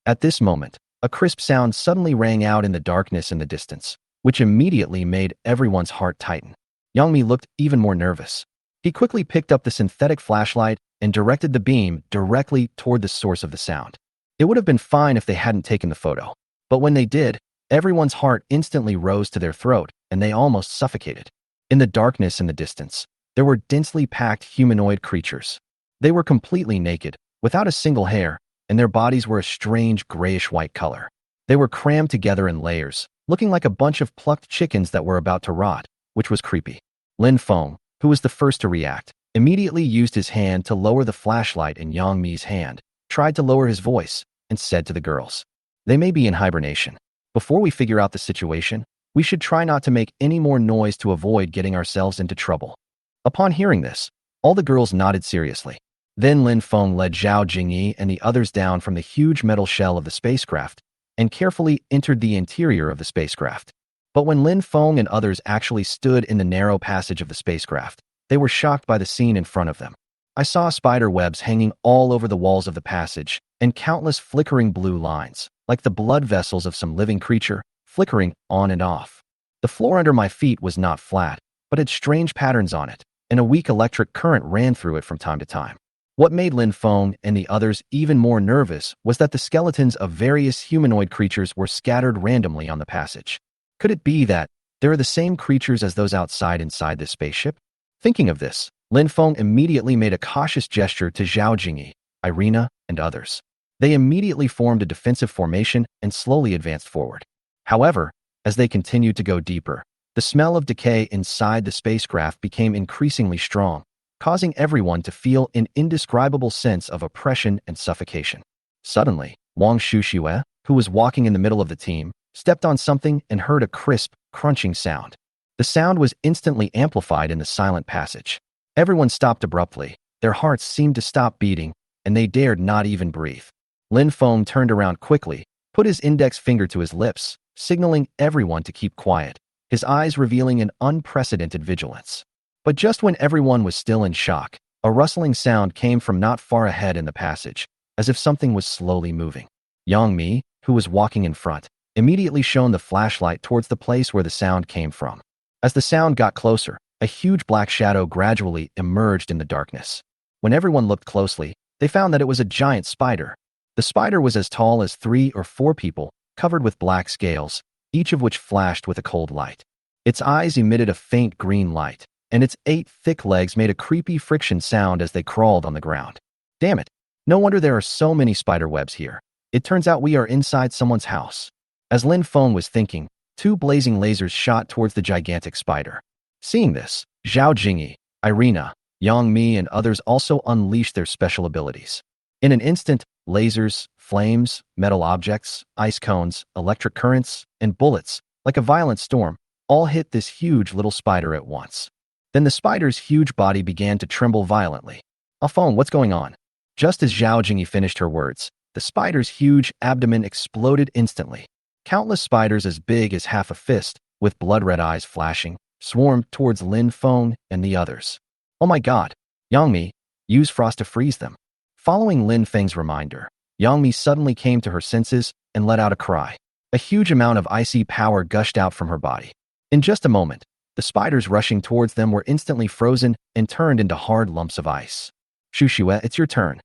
At this moment, a crisp sound suddenly rang out in the darkness in the distance, which immediately made everyone's heart tighten. Yang Mi looked even more nervous. He quickly picked up the synthetic flashlight and directed the beam directly toward the source of the sound. It would have been fine if they hadn't taken the photo, but when they did, everyone's heart instantly rose to their throat and they almost suffocated. In the darkness in the distance, there were densely packed humanoid creatures. They were completely naked, without a single hair, and their bodies were a strange grayish-white color. They were crammed together in layers, looking like a bunch of plucked chickens that were about to rot, which was creepy. Lin Feng, who was the first to react, immediately used his hand to lower the flashlight in Yang Mi's hand, tried to lower his voice, and said to the girls, "They may be in hibernation. Before we figure out the situation, we should try not to make any more noise to avoid getting ourselves into trouble." Upon hearing this, all the girls nodded seriously. Then Lin Feng led Zhao Jingyi and the others down from the huge metal shell of the spacecraft and carefully entered the interior of the spacecraft. But when Lin Feng and others actually stood in the narrow passage of the spacecraft, they were shocked by the scene in front of them. I saw spider webs hanging all over the walls of the passage and countless flickering blue lines, like the blood vessels of some living creature, flickering on and off. The floor under my feet was not flat, but had strange patterns on it, and a weak electric current ran through it from time to time. What made Lin Feng and the others even more nervous was that the skeletons of various humanoid creatures were scattered randomly on the passage. Could it be that there are the same creatures as those inside this spaceship? Thinking of this, Lin Feng immediately made a cautious gesture to Zhao Jingyi, Irina, and others. They immediately formed a defensive formation and slowly advanced forward. However, as they continued to go deeper, the smell of decay inside the spacecraft became increasingly strong, causing everyone to feel an indescribable sense of oppression and suffocation. Suddenly, Wang Shuxiue, who was walking in the middle of the team, stepped on something and heard a crisp, crunching sound. The sound was instantly amplified in the silent passage. Everyone stopped abruptly, their hearts seemed to stop beating, and they dared not even breathe. Lin Feng turned around quickly, put his index finger to his lips, signaling everyone to keep quiet, his eyes revealing an unprecedented vigilance. But just when everyone was still in shock, a rustling sound came from not far ahead in the passage, as if something was slowly moving. Yang Mi, who was walking in front, immediately shone the flashlight towards the place where the sound came from. As the sound got closer, a huge black shadow gradually emerged in the darkness. When everyone looked closely, they found that it was a giant spider. The spider was as tall as 3 or 4 people, covered with black scales, each of which flashed with a cold light. Its eyes emitted a faint green light, and its 8 thick legs made a creepy friction sound as they crawled on the ground. Damn it! No wonder there are so many spider webs here. It turns out we are inside someone's house. As Lin Feng was thinking, 2 blazing lasers shot towards the gigantic spider. Seeing this, Zhao Jingyi, Irina, Yang Mi, and others also unleashed their special abilities. In an instant, lasers, flames, metal objects, ice cones, electric currents, and bullets, like a violent storm, all hit this huge little spider at once. Then the spider's huge body began to tremble violently. Afong, what's going on? Just as Zhao Jingyi finished her words, the spider's huge abdomen exploded instantly. Countless spiders as big as half a fist, with blood-red eyes flashing, swarmed towards Lin Feng and the others. Oh my god! Yang Mi, use frost to freeze them. Following Lin Feng's reminder, Yang Mi suddenly came to her senses and let out a cry. A huge amount of icy power gushed out from her body. In just a moment, the spiders rushing towards them were instantly frozen and turned into hard lumps of ice. Shuxiue, it's your turn.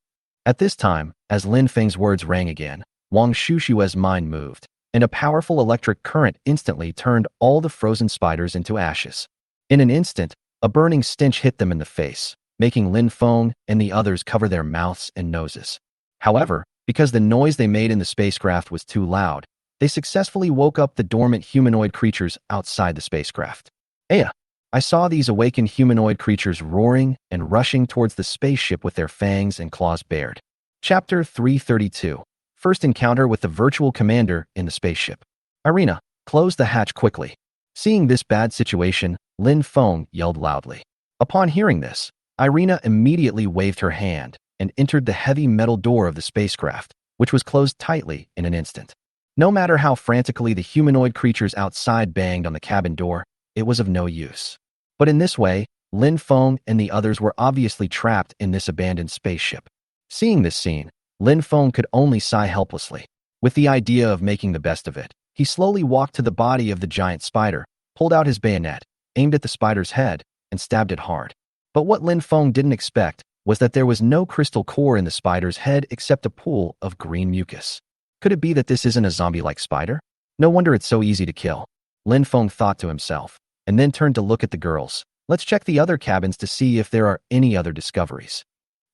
At this time, as Lin Feng's words rang again, Wang Shuxiue's mind moved, and a powerful electric current instantly turned all the frozen spiders into ashes. In an instant, a burning stench hit them in the face, making Lin Feng and the others cover their mouths and noses. However, because the noise they made in the spacecraft was too loud, they successfully woke up the dormant humanoid creatures outside the spacecraft. Aya! I saw these awakened humanoid creatures roaring and rushing towards the spaceship with their fangs and claws bared. Chapter 332. First encounter with the virtual commander in the spaceship. Irina, close the hatch quickly. Seeing this bad situation, Lin Feng yelled loudly. Upon hearing this, Irina immediately waved her hand and entered the heavy metal door of the spacecraft, which was closed tightly in an instant. No matter how frantically the humanoid creatures outside banged on the cabin door, it was of no use. But in this way, Lin Feng and the others were obviously trapped in this abandoned spaceship. Seeing this scene, Lin Feng could only sigh helplessly. With the idea of making the best of it, he slowly walked to the body of the giant spider, pulled out his bayonet, aimed at the spider's head, and stabbed it hard. But what Lin Feng didn't expect was that there was no crystal core in the spider's head except a pool of green mucus. Could it be that this isn't a zombie-like spider? No wonder it's so easy to kill. Lin Feng thought to himself, and then turned to look at the girls. Let's check the other cabins to see if there are any other discoveries.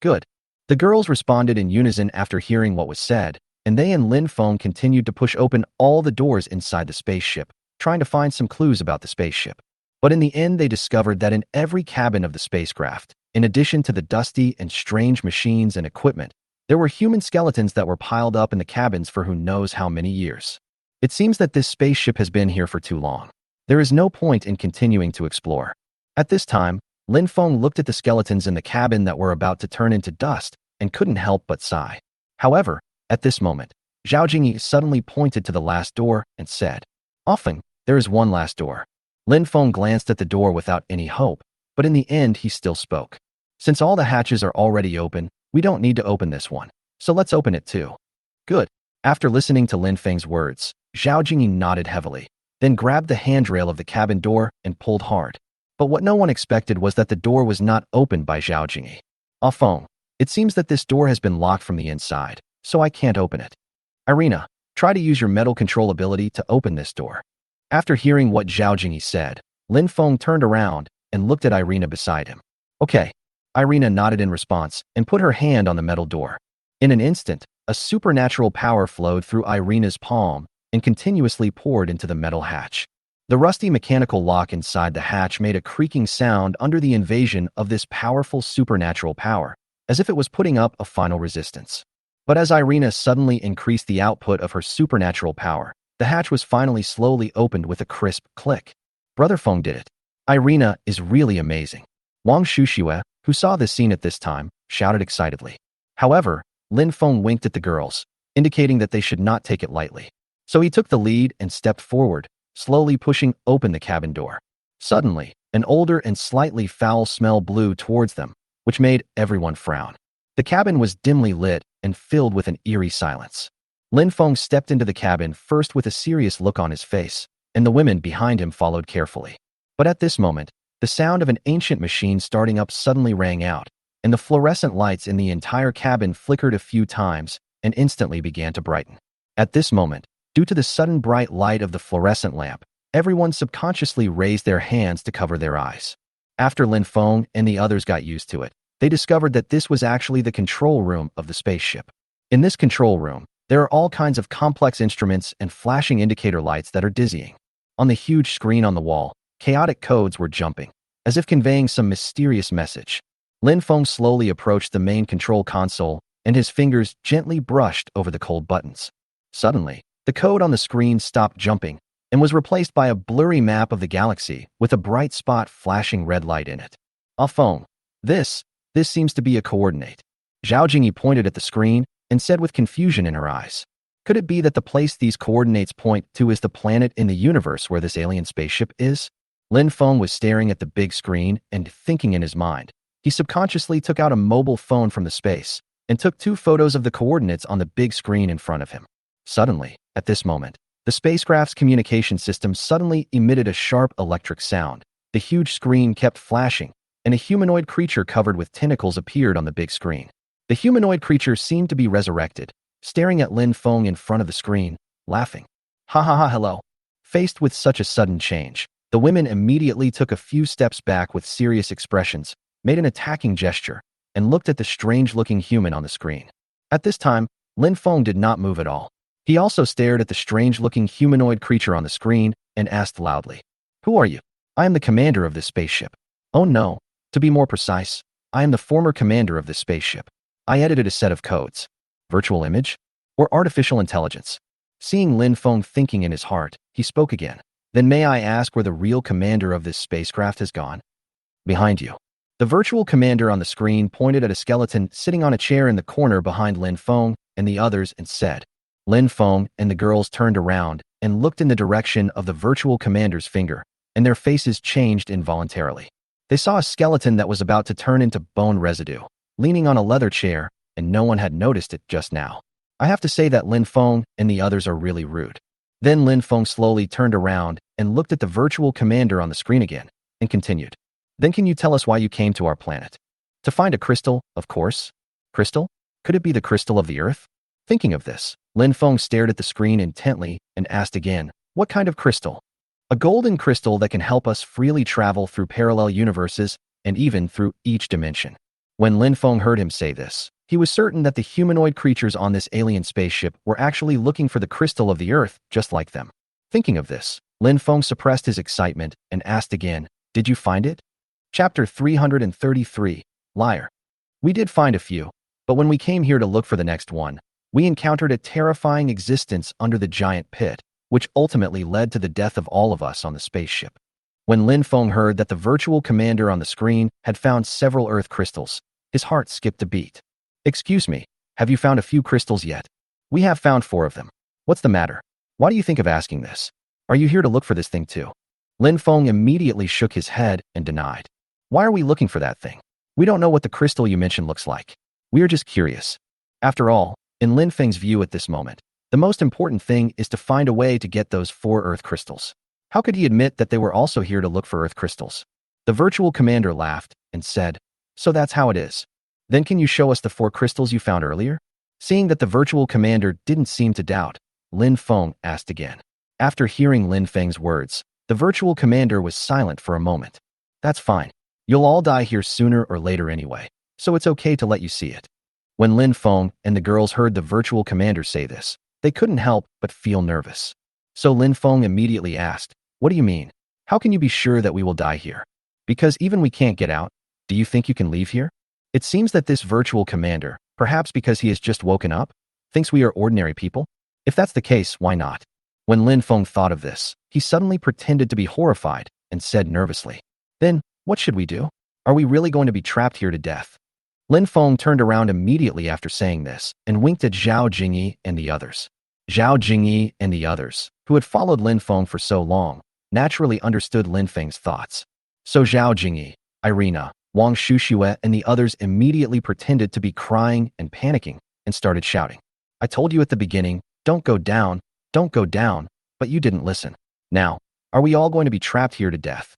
Good. The girls responded in unison after hearing what was said, and they and Lin Feng continued to push open all the doors inside the spaceship, trying to find some clues about the spaceship. But in the end, they discovered that in every cabin of the spacecraft, in addition to the dusty and strange machines and equipment, there were human skeletons that were piled up in the cabins for who knows how many years. It seems that this spaceship has been here for too long. There is no point in continuing to explore. At this time, Lin Feng looked at the skeletons in the cabin that were about to turn into dust and couldn't help but sigh. However, at this moment, Zhao Jingyi suddenly pointed to the last door and said, "Often, there is one last door." Lin Feng glanced at the door without any hope, but in the end he still spoke. "Since all the hatches are already open, we don't need to open this one, so let's open it too." Good. After listening to Lin Feng's words, Zhao Jingyi nodded heavily, then grabbed the handrail of the cabin door and pulled hard. But what no one expected was that the door was not opened by Zhao Jingyi. "Ah Feng, it seems that this door has been locked from the inside, so I can't open it. Irina, try to use your metal control ability to open this door." After hearing what Zhao Jingyi said, Lin Feng turned around and looked at Irina beside him. "Okay." Irina nodded in response and put her hand on the metal door. In an instant, a supernatural power flowed through Irina's palm and continuously poured into the metal hatch. The rusty mechanical lock inside the hatch made a creaking sound under the invasion of this powerful supernatural power, as if it was putting up a final resistance. But as Irina suddenly increased the output of her supernatural power, the hatch was finally slowly opened with a crisp click. Brother Feng did it. Irina is really amazing. Wang Shuxue, who saw this scene at this time, shouted excitedly. However, Lin Feng winked at the girls, indicating that they should not take it lightly. So he took the lead and stepped forward, slowly pushing open the cabin door. Suddenly, an older and slightly foul smell blew towards them, which made everyone frown. The cabin was dimly lit and filled with an eerie silence. Lin Feng stepped into the cabin first with a serious look on his face, and the women behind him followed carefully. But at this moment, the sound of an ancient machine starting up suddenly rang out, and the fluorescent lights in the entire cabin flickered a few times and instantly began to brighten. At this moment, due to the sudden bright light of the fluorescent lamp, everyone subconsciously raised their hands to cover their eyes. After Lin Feng and the others got used to it, they discovered that this was actually the control room of the spaceship. In this control room, there are all kinds of complex instruments and flashing indicator lights that are dizzying. On the huge screen on the wall, chaotic codes were jumping, as if conveying some mysterious message. Lin Feng slowly approached the main control console, and his fingers gently brushed over the cold buttons. Suddenly, the code on the screen stopped jumping and was replaced by a blurry map of the galaxy with a bright spot flashing red light in it. "Ah Feng, this seems to be a coordinate." Zhao Jingyi pointed at the screen and said with confusion in her eyes. Could it be that the place these coordinates point to is the planet in the universe where this alien spaceship is? Lin Feng was staring at the big screen and thinking in his mind. He subconsciously took out a mobile phone from the space and took 2 photos of the coordinates on the big screen in front of him. Suddenly, at this moment, the spacecraft's communication system suddenly emitted a sharp electric sound. The huge screen kept flashing, and a humanoid creature covered with tentacles appeared on the big screen. The humanoid creature seemed to be resurrected, staring at Lin Feng in front of the screen, laughing. "Ha ha ha, hello." Faced with such a sudden change, the women immediately took a few steps back with serious expressions, made an attacking gesture, and looked at the strange-looking human on the screen. At this time, Lin Feng did not move at all. He also stared at the strange-looking humanoid creature on the screen and asked loudly, "Who are you?" "I am the commander of this spaceship." "Oh no. To be more precise, I am the former commander of this spaceship. I edited a set of codes." "Virtual image? Or artificial intelligence?" Seeing Lin Feng thinking in his heart, he spoke again. "Then may I ask where the real commander of this spacecraft has gone?" "Behind you." The virtual commander on the screen pointed at a skeleton sitting on a chair in the corner behind Lin Feng and the others and said. Lin Feng and the girls turned around and looked in the direction of the virtual commander's finger, and their faces changed involuntarily. They saw a skeleton that was about to turn into bone residue, leaning on a leather chair, and no one had noticed it just now. I have to say that Lin Feng and the others are really rude. Then Lin Feng slowly turned around and looked at the virtual commander on the screen again, and continued. Then can you tell us why you came to our planet? To find a crystal, of course. Crystal? Could it be the crystal of the earth? Thinking of this, Lin Feng stared at the screen intently and asked again, what kind of crystal? A golden crystal that can help us freely travel through parallel universes and even through each dimension. When Lin Feng heard him say this, he was certain that the humanoid creatures on this alien spaceship were actually looking for the crystal of the earth just like them. Thinking of this, Lin Feng suppressed his excitement and asked again, did you find it? Chapter 333, Liar. We did find a few, but when we came here to look for the next one, we encountered a terrifying existence under the giant pit, which ultimately led to the death of all of us on the spaceship. When Lin Feng heard that the virtual commander on the screen had found several earth crystals, his heart skipped a beat. Excuse me, have you found a few crystals yet? We have found 4 of them. What's the matter? Why do you think of asking this? Are you here to look for this thing too? Lin Feng immediately shook his head and denied. Why are we looking for that thing? We don't know what the crystal you mentioned looks like. We are just curious. After all, in Lin Feng's view at this moment, the most important thing is to find a way to get those 4 earth crystals. How could he admit that they were also here to look for earth crystals? The virtual commander laughed and said, so that's how it is. Then can you show us the 4 crystals you found earlier? Seeing that the virtual commander didn't seem to doubt, Lin Feng asked again. After hearing Lin Feng's words, the virtual commander was silent for a moment. That's fine. You'll all die here sooner or later anyway, so it's okay to let you see it. When Lin Feng and the girls heard the virtual commander say this, they couldn't help but feel nervous. So Lin Feng immediately asked, what do you mean? How can you be sure that we will die here? Because even we can't get out, do you think you can leave here? It seems that this virtual commander, perhaps because he has just woken up, thinks we are ordinary people? If that's the case, why not? When Lin Feng thought of this, he suddenly pretended to be horrified and said nervously, then, what should we do? Are we really going to be trapped here to death? Lin Feng turned around immediately after saying this and winked at Zhao Jingyi and the others. Zhao Jingyi and the others, who had followed Lin Feng for so long, naturally understood Lin Feng's thoughts. So Zhao Jingyi, Irina, Wang Shushue and the others immediately pretended to be crying and panicking and started shouting. I told you at the beginning, don't go down, but you didn't listen. Now, are we all going to be trapped here to death?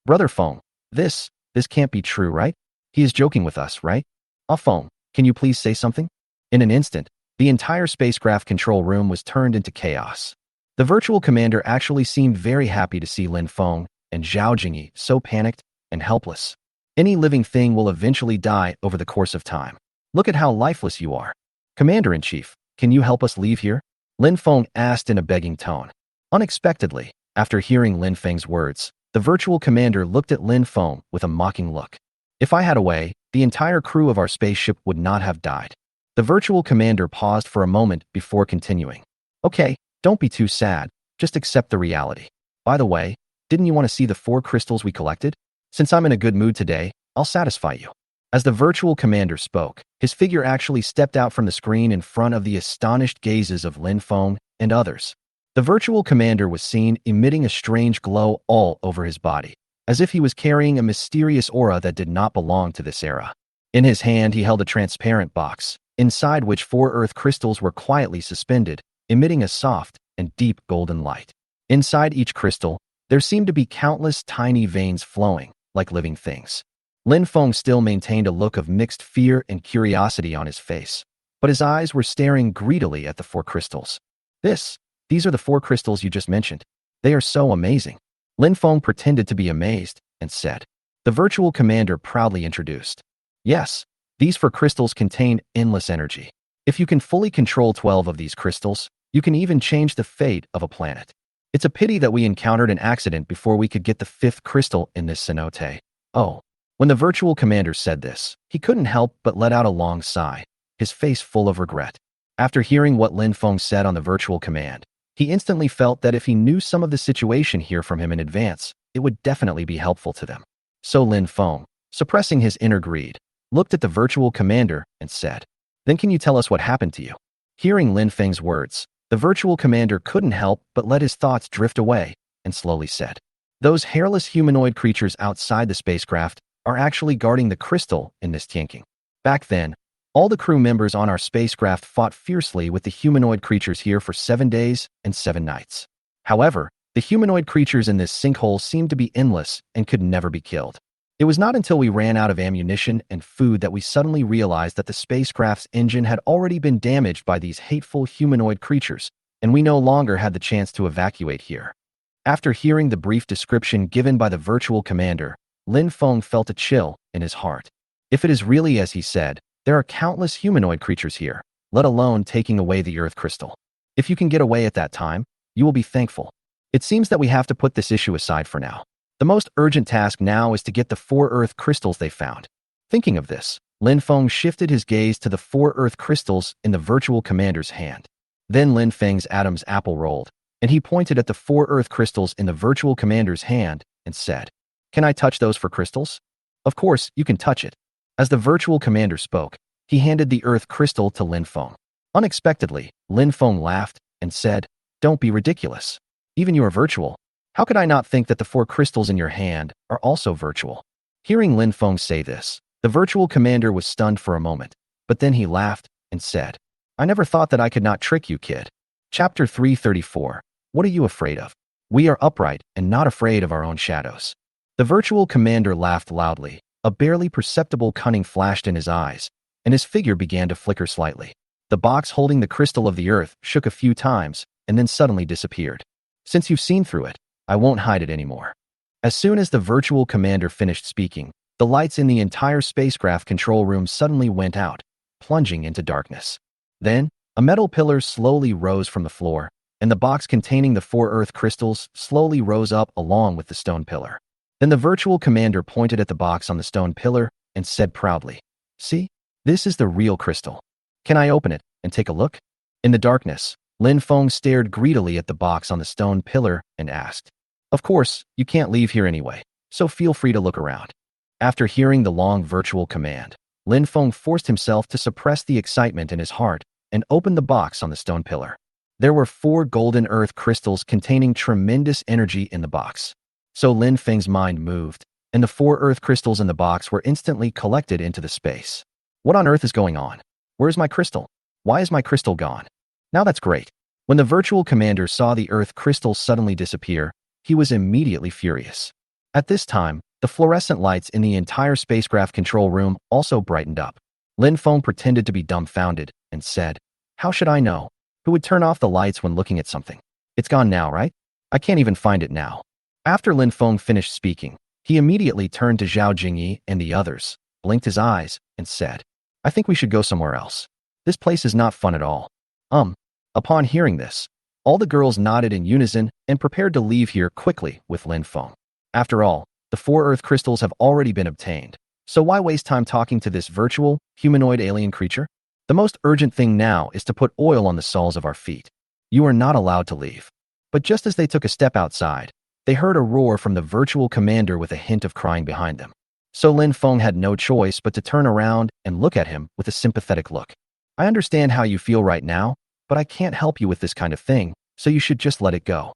Brother Feng, this can't be true, right? He is joking with us, right? Ah Feng, can you please say something? In an instant, the entire spacecraft control room was turned into chaos. The virtual commander actually seemed very happy to see Lin Feng and Zhao Jingyi so panicked and helpless. Any living thing will eventually die over the course of time. Look at how lifeless you are. Commander-in-Chief, can you help us leave here? Lin Feng asked in a begging tone. Unexpectedly, after hearing Lin Feng's words, the virtual commander looked at Lin Feng with a mocking look. If I had a way, the entire crew of our spaceship would not have died. The virtual commander paused for a moment before continuing. Okay, don't be too sad, just accept the reality. By the way, didn't you want to see the 4 crystals we collected? Since I'm in a good mood today, I'll satisfy you. As the virtual commander spoke, his figure actually stepped out from the screen in front of the astonished gazes of Lin Feng and others. The virtual commander was seen emitting a strange glow all over his body, as if he was carrying a mysterious aura that did not belong to this era. In his hand, he held a transparent box, inside which 4 earth crystals were quietly suspended, emitting a soft and deep golden light. Inside each crystal, there seemed to be countless tiny veins flowing, like living things. Lin Feng still maintained a look of mixed fear and curiosity on his face, but his eyes were staring greedily at the 4 crystals. These are the 4 crystals you just mentioned. They are so amazing. Lin Feng pretended to be amazed and said. The virtual commander proudly introduced. Yes, these 4 crystals contain endless energy. If you can fully control 12 of these crystals, you can even change the fate of a planet. It's a pity that we encountered an accident before we could get the 5th crystal in this cenote. Oh. When the virtual commander said this, he couldn't help but let out a long sigh, his face full of regret. After hearing what Lin Feng said on the virtual command, he instantly felt that if he knew some of the situation here from him in advance, it would definitely be helpful to them. So Lin Feng, suppressing his inner greed, looked at the virtual commander and said, "Then can you tell us what happened to you?" Hearing Lin Feng's words, the virtual commander couldn't help but let his thoughts drift away and slowly said, "Those hairless humanoid creatures outside the spacecraft are actually guarding the crystal in this Tianqing. Back then, all the crew members on our spacecraft fought fiercely with the humanoid creatures here for 7 days and 7 nights. However, the humanoid creatures in this sinkhole seemed to be endless and could never be killed. It was not until we ran out of ammunition and food that we suddenly realized that the spacecraft's engine had already been damaged by these hateful humanoid creatures, and we no longer had the chance to evacuate here." After hearing the brief description given by the virtual commander, Lin Feng felt a chill in his heart. If it is really as he said, there are countless humanoid creatures here, let alone taking away the Earth crystal. If you can get away at that time, you will be thankful. It seems that we have to put this issue aside for now. The most urgent task now is to get the 4 Earth crystals they found. Thinking of this, Lin Feng shifted his gaze to the 4 Earth crystals in the virtual commander's hand. Then Lin Feng's Adam's apple rolled, and he pointed at the 4 Earth crystals in the virtual commander's hand and said, "Can I touch those for crystals?" "Of course, you can touch it." As the virtual commander spoke, he handed the Earth crystal to Lin Feng. Unexpectedly, Lin Feng laughed and said, "Don't be ridiculous. Even you are virtual. How could I not think that the 4 crystals in your hand are also virtual?" Hearing Lin Feng say this, the virtual commander was stunned for a moment, but then he laughed and said, "I never thought that I could not trick you, kid." Chapter 334. What are you afraid of? We are upright and not afraid of our own shadows. The virtual commander laughed loudly. A barely perceptible cunning flashed in his eyes, and his figure began to flicker slightly. The box holding the crystal of the Earth shook a few times and then suddenly disappeared. "Since you've seen through it, I won't hide it anymore." As soon as the virtual commander finished speaking, the lights in the entire spacecraft control room suddenly went out, plunging into darkness. Then, a metal pillar slowly rose from the floor, and the box containing the 4 Earth crystals slowly rose up along with the stone pillar. Then the virtual commander pointed at the box on the stone pillar and said proudly, "See? This is the real crystal. Can I open it and take a look?" In the darkness, Lin Feng stared greedily at the box on the stone pillar and asked, "Of course, you can't leave here anyway, so feel free to look around." After hearing the long virtual command, Lin Feng forced himself to suppress the excitement in his heart and opened the box on the stone pillar. There were 4 golden Earth crystals containing tremendous energy in the box. So Lin Feng's mind moved, and the 4 Earth crystals in the box were instantly collected into the space. What on earth is going on? Where's my crystal? Why is my crystal gone? Now that's great. When the virtual commander saw the Earth crystals suddenly disappear, he was immediately furious. At this time, the fluorescent lights in the entire spacecraft control room also brightened up. Lin Feng pretended to be dumbfounded and said, "How should I know? Who would turn off the lights when looking at something? It's gone now, right? I can't even find it now." After Lin Feng finished speaking, he immediately turned to Zhao Jingyi and the others, blinked his eyes, and said, "I think we should go somewhere else. This place is not fun at all." Upon hearing this, all the girls nodded in unison and prepared to leave here quickly with Lin Feng. After all, the 4 Earth crystals have already been obtained, so why waste time talking to this virtual, humanoid alien creature? The most urgent thing now is to put oil on the soles of our feet. You are not allowed to leave. But just as they took a step outside, they heard a roar from the virtual commander with a hint of crying behind them. So Lin Feng had no choice but to turn around and look at him with a sympathetic look. "I understand how you feel right now, but I can't help you with this kind of thing, so you should just let it go."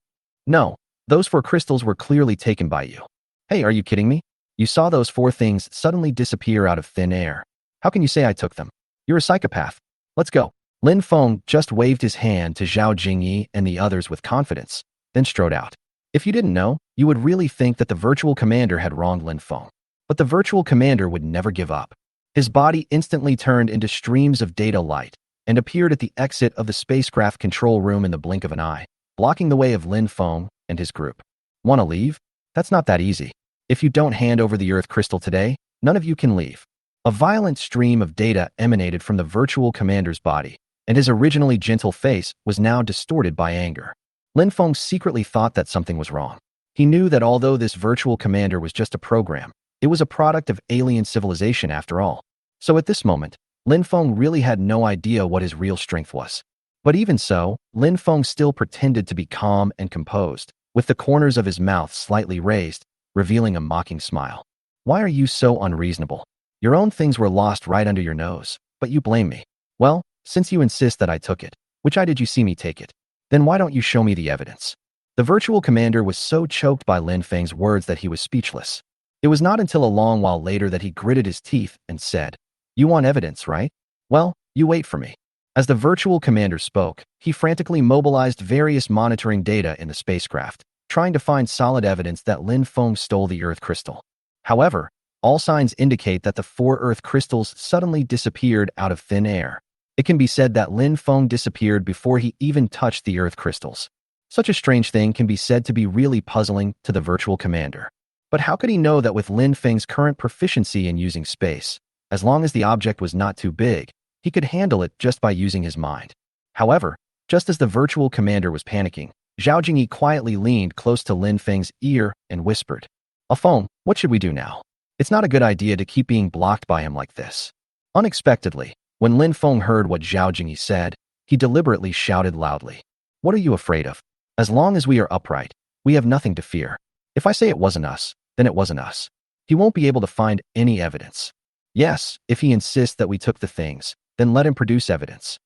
"No, those 4 crystals were clearly taken by you." "Hey, are you kidding me? You saw those 4 things suddenly disappear out of thin air. How can you say I took them? You're a psychopath. Let's go." Lin Feng just waved his hand to Zhao Jingyi and the others with confidence, then strode out. If you didn't know, you would really think that the virtual commander had wronged Lin Feng. But the virtual commander would never give up. His body instantly turned into streams of data light and appeared at the exit of the spacecraft control room in the blink of an eye, blocking the way of Lin Feng and his group. "Want to leave? That's not that easy. If you don't hand over the Earth crystal today, none of you can leave." A violent stream of data emanated from the virtual commander's body, and his originally gentle face was now distorted by anger. Lin Feng secretly thought that something was wrong. He knew that although this virtual commander was just a program, it was a product of alien civilization after all. So at this moment, Lin Feng really had no idea what his real strength was. But even so, Lin Feng still pretended to be calm and composed, with the corners of his mouth slightly raised, revealing a mocking smile. Why are you so unreasonable? Your own things were lost right under your nose, but you blame me. Well, since you insist that I took it, which eye did you see me take it? Then why don't you show me the evidence? The virtual commander was so choked by Lin Feng's words that he was speechless. It was not until a long while later that he gritted his teeth and said, "You want evidence, right? Well, you wait for me." As the virtual commander spoke, he frantically mobilized various monitoring data in the spacecraft, trying to find solid evidence that Lin Feng stole the Earth crystal. However, all signs indicate that the 4 Earth crystals suddenly disappeared out of thin air. It can be said that Lin Feng disappeared before he even touched the Earth crystals. Such a strange thing can be said to be really puzzling to the virtual commander. But how could he know that with Lin Feng's current proficiency in using space, as long as the object was not too big, he could handle it just by using his mind? However, just as the virtual commander was panicking, Zhao Jingyi quietly leaned close to Lin Feng's ear and whispered, "Afeng, what should we do now? It's not a good idea to keep being blocked by him like this." Unexpectedly, when Lin Feng heard what Zhao Jingyi said, he deliberately shouted loudly, "What are you afraid of? As long as we are upright, we have nothing to fear. If I say it wasn't us, then it wasn't us. He won't be able to find any evidence. Yes, if he insists that we took the things, then let him produce evidence."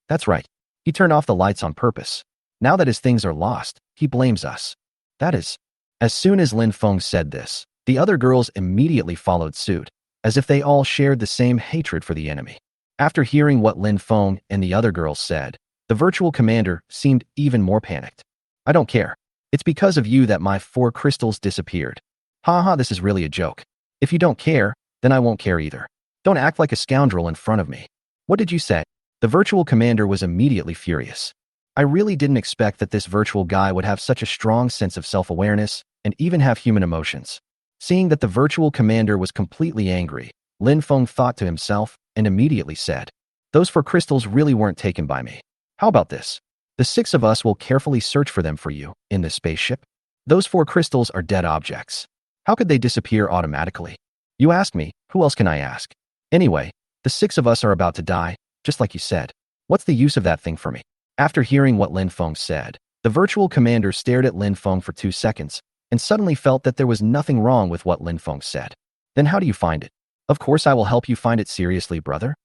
That's right. He turned off the lights on purpose. Now that his things are lost, he blames us. That is. As soon as Lin Feng said this, the other girls immediately followed suit, as if they all shared the same hatred for the enemy. After hearing what Lin Feng and the other girls said, the virtual commander seemed even more panicked. "I don't care. It's because of you that my 4 crystals disappeared. Haha, this is really a joke. If you don't care, then I won't care either. Don't act like a scoundrel in front of me." "What did you say?" The virtual commander was immediately furious. I really didn't expect that this virtual guy would have such a strong sense of self-awareness and even have human emotions. Seeing that the virtual commander was completely angry, Lin Feng thought to himself and immediately said, "Those 4 crystals really weren't taken by me. How about this? The 6 of us will carefully search for them for you in this spaceship. Those 4 crystals are dead objects. How could they disappear automatically? You ask me, who else can I ask? Anyway, the 6 of us are about to die, just like you said. What's the use of that thing for me?" After hearing what Lin Feng said, the virtual commander stared at Lin Feng for 2 seconds and suddenly felt that there was nothing wrong with what Lin Feng said. "Then how do you find it?" "Of course I will help you find it seriously, brother."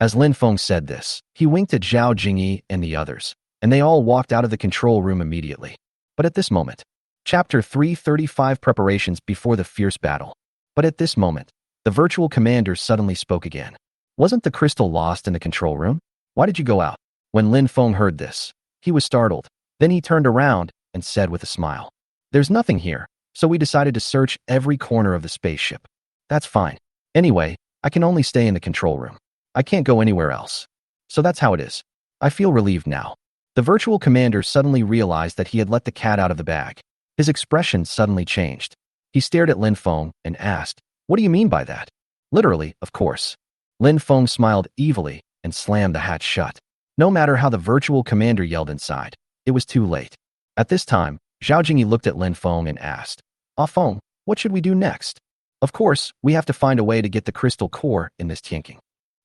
As Lin Feng said this, he winked at Zhao Jingyi and the others, and they all walked out of the control room immediately. But at this moment, Chapter 335 Preparations before the Fierce Battle. But at this moment, the virtual commander suddenly spoke again. "Wasn't the crystal lost in the control room? Why did you go out?" When Lin Feng heard this, he was startled. Then he turned around and said with a smile, "There's nothing here, so we decided to search every corner of the spaceship." "That's fine. Anyway, I can only stay in the control room. I can't go anywhere else. So that's how it is. I feel relieved now." The virtual commander suddenly realized that he had let the cat out of the bag. His expression suddenly changed. He stared at Lin Feng and asked, "What do you mean by that?" "Literally, of course." Lin Feng smiled evilly and slammed the hatch shut. No matter how the virtual commander yelled inside, it was too late. At this time, Zhao Jingyi looked at Lin Feng and asked, "Ah Feng, what should we do next?" "Of course, we have to find a way to get the crystal core in this Tianqing."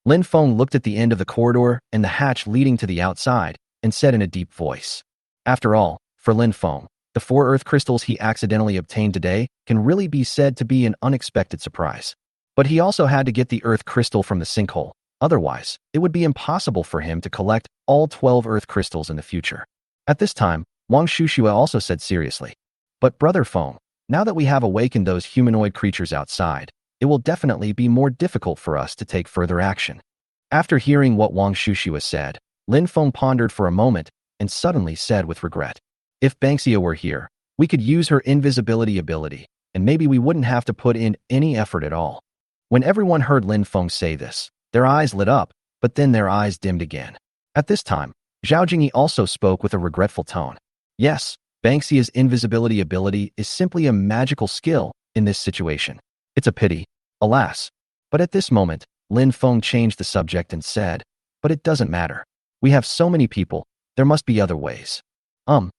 Lin Feng looked at the end of the corridor and the hatch leading to the outside and said in a deep voice, "After all, for Lin Feng, the 4 Earth crystals he accidentally obtained today can really be said to be an unexpected surprise. But he also had to get the Earth crystal from the sinkhole. Otherwise, it would be impossible for him to collect all 12 Earth crystals in the future." At this time, Wang Shushua also said seriously, "But Brother Feng, now that we have awakened those humanoid creatures outside, it will definitely be more difficult for us to take further action." After hearing what Wang Shushua said, Lin Feng pondered for a moment and suddenly said with regret, "If Banksia were here, we could use her invisibility ability, and maybe we wouldn't have to put in any effort at all." When everyone heard Lin Feng say this, their eyes lit up, but then their eyes dimmed again. At this time, Zhao Jingyi also spoke with a regretful tone. "Yes, Banksia's invisibility ability is simply a magical skill in this situation. It's a pity, alas." But at this moment, Lin Feng changed the subject and said, "But it doesn't matter. We have so many people, there must be other ways." Zhao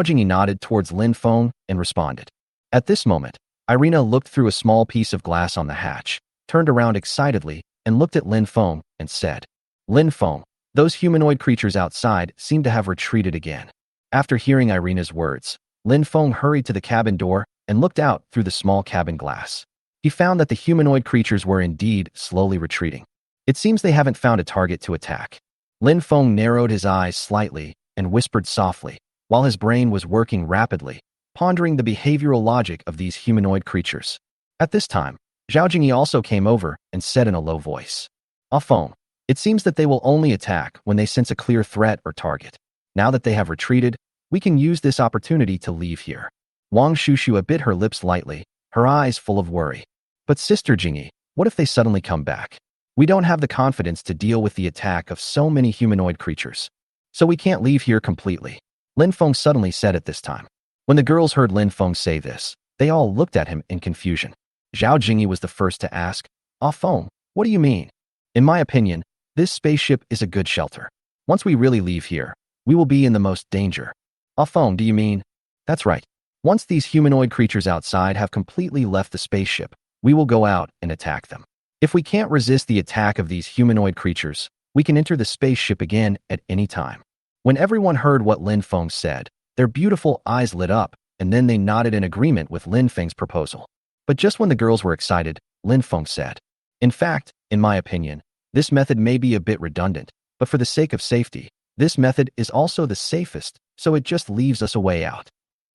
Jingyi nodded towards Lin Feng and responded. At this moment, Irina looked through a small piece of glass on the hatch, turned around excitedly, and looked at Lin Feng and said, "Lin Feng, those humanoid creatures outside seem to have retreated again." After hearing Irina's words, Lin Feng hurried to the cabin door and looked out through the small cabin glass. he found that the humanoid creatures were indeed slowly retreating. It seems they haven't found a target to attack. Lin Feng narrowed his eyes slightly and whispered softly, while his brain was working rapidly, pondering the behavioral logic of these humanoid creatures. At this time, Zhao Jingyi also came over and said in a low voice, "Ah Feng, it seems that they will only attack when they sense a clear threat or target. Now that they have retreated, we can use this opportunity to leave here." Wang Shushua bit her lips lightly, her eyes full of worry. "But Sister Jingyi, what if they suddenly come back? We don't have the confidence to deal with the attack of so many humanoid creatures. So we can't leave here completely," Lin Feng suddenly said at this time. When the girls heard Lin Feng say this, they all looked at him in confusion. Zhao Jingyi was the first to ask, "Ah Feng, what do you mean?" "In my opinion, this spaceship is a good shelter. Once we really leave here, we will be in the most danger." "Ah Feng, do you mean?" "That's right. Once these humanoid creatures outside have completely left the spaceship, we will go out and attack them. If we can't resist the attack of these humanoid creatures, we can enter the spaceship again at any time." When everyone heard what Lin Feng said, their beautiful eyes lit up, and then they nodded in agreement with Lin Feng's proposal. But just when the girls were excited, Lin Feng said, "In fact, in my opinion, this method may be a bit redundant, but for the sake of safety, this method is also the safest, so it just leaves us a way out."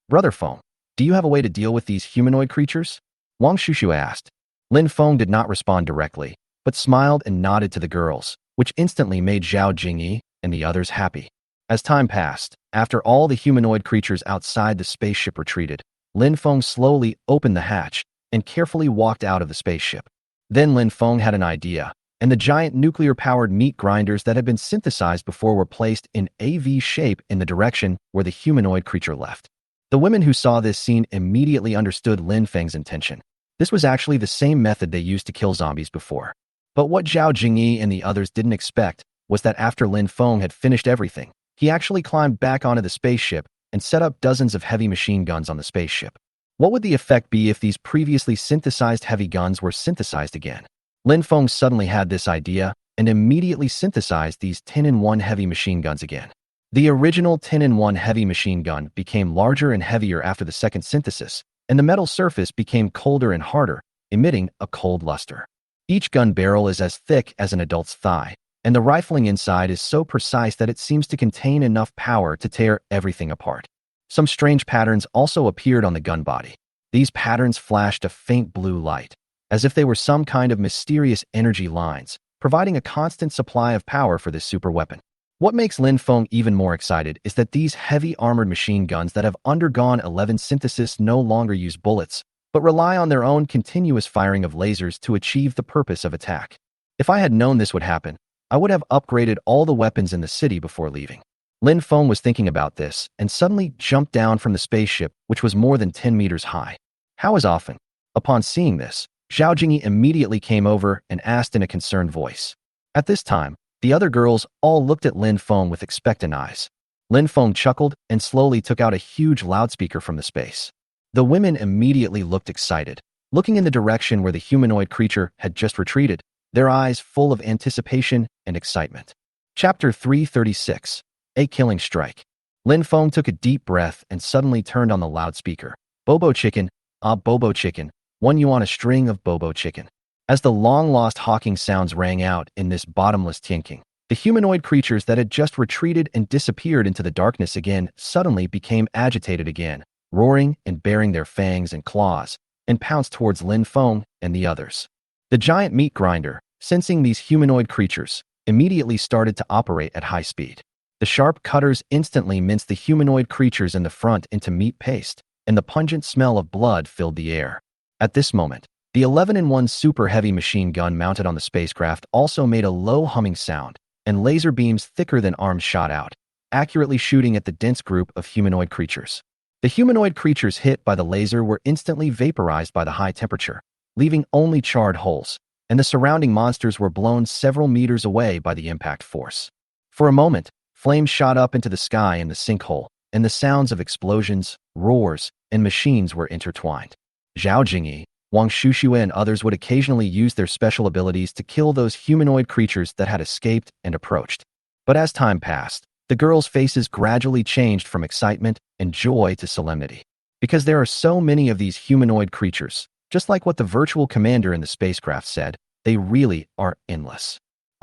"Brother Feng, do you have a way to deal with these humanoid creatures?" Wang Shushu asked. Lin Feng did not respond directly, but smiled and nodded to the girls, which instantly made Zhao Jingyi and the others happy. As time passed, after all the humanoid creatures outside the spaceship retreated, Lin Feng slowly opened the hatch and carefully walked out of the spaceship. Then Lin Feng had an idea, and the giant nuclear-powered meat grinders that had been synthesized before were placed in a V shape in the direction where the humanoid creature left. The women who saw this scene immediately understood Lin Feng's intention. This was actually the same method they used to kill zombies before. But what Zhao Jingyi and the others didn't expect was that after Lin Feng had finished everything, he actually climbed back onto the spaceship and set up dozens of heavy machine guns on the spaceship. What would the effect be if these previously synthesized heavy guns were synthesized again? Lin Feng suddenly had this idea and immediately synthesized these 10-in-1 heavy machine guns again. The original 10-in-1 heavy machine gun became larger and heavier after the second synthesis, and the metal surface became colder and harder, emitting a cold luster. Each gun barrel is as thick as an adult's thigh, and the rifling inside is so precise that it seems to contain enough power to tear everything apart. Some strange patterns also appeared on the gun body. These patterns flashed a faint blue light, as if they were some kind of mysterious energy lines, providing a constant supply of power for this super weapon. What makes Lin Feng even more excited is that these heavy armored machine guns that have undergone 11 synthesis no longer use bullets, but rely on their own continuous firing of lasers to achieve the purpose of attack. If I had known this would happen, I would have upgraded all the weapons in the city before leaving. Lin Feng was thinking about this and suddenly jumped down from the spaceship, which was more than 10 meters high. How is often? Upon seeing this, Zhao Jingyi immediately came over and asked in a concerned voice. At this time, the other girls all looked at Lin Feng with expectant eyes. Lin Feng chuckled and slowly took out a huge loudspeaker from the space. The women immediately looked excited, looking in the direction where the humanoid creature had just retreated, their eyes full of anticipation and excitement. Chapter 336, A Killing Strike. Lin Feng took a deep breath and suddenly turned on the loudspeaker. "Bobo chicken, ah Bobo chicken, 1 yuan a string of Bobo chicken." As the long-lost hawking sounds rang out in this bottomless tianking, the humanoid creatures that had just retreated and disappeared into the darkness again suddenly became agitated again, roaring and baring their fangs and claws, and pounced towards Lin Feng and the others. The giant meat grinder, sensing these humanoid creatures, immediately started to operate at high speed. The sharp cutters instantly minced the humanoid creatures in the front into meat paste, and the pungent smell of blood filled the air. At this moment, the 11-in-1 super heavy machine gun mounted on the spacecraft also made a low humming sound, and laser beams thicker than arms shot out, accurately shooting at the dense group of humanoid creatures. The humanoid creatures hit by the laser were instantly vaporized by the high temperature, leaving only charred holes, and the surrounding monsters were blown several meters away by the impact force. For a moment, flames shot up into the sky in the sinkhole, and the sounds of explosions, roars, and machines were intertwined. Zhao Jingyi, Wang Shushua and others would occasionally use their special abilities to kill those humanoid creatures that had escaped and approached. But as time passed, the girls' faces gradually changed from excitement and joy to solemnity. Because there are so many of these humanoid creatures, Just like what the virtual commander in the spacecraft said, they really are endless.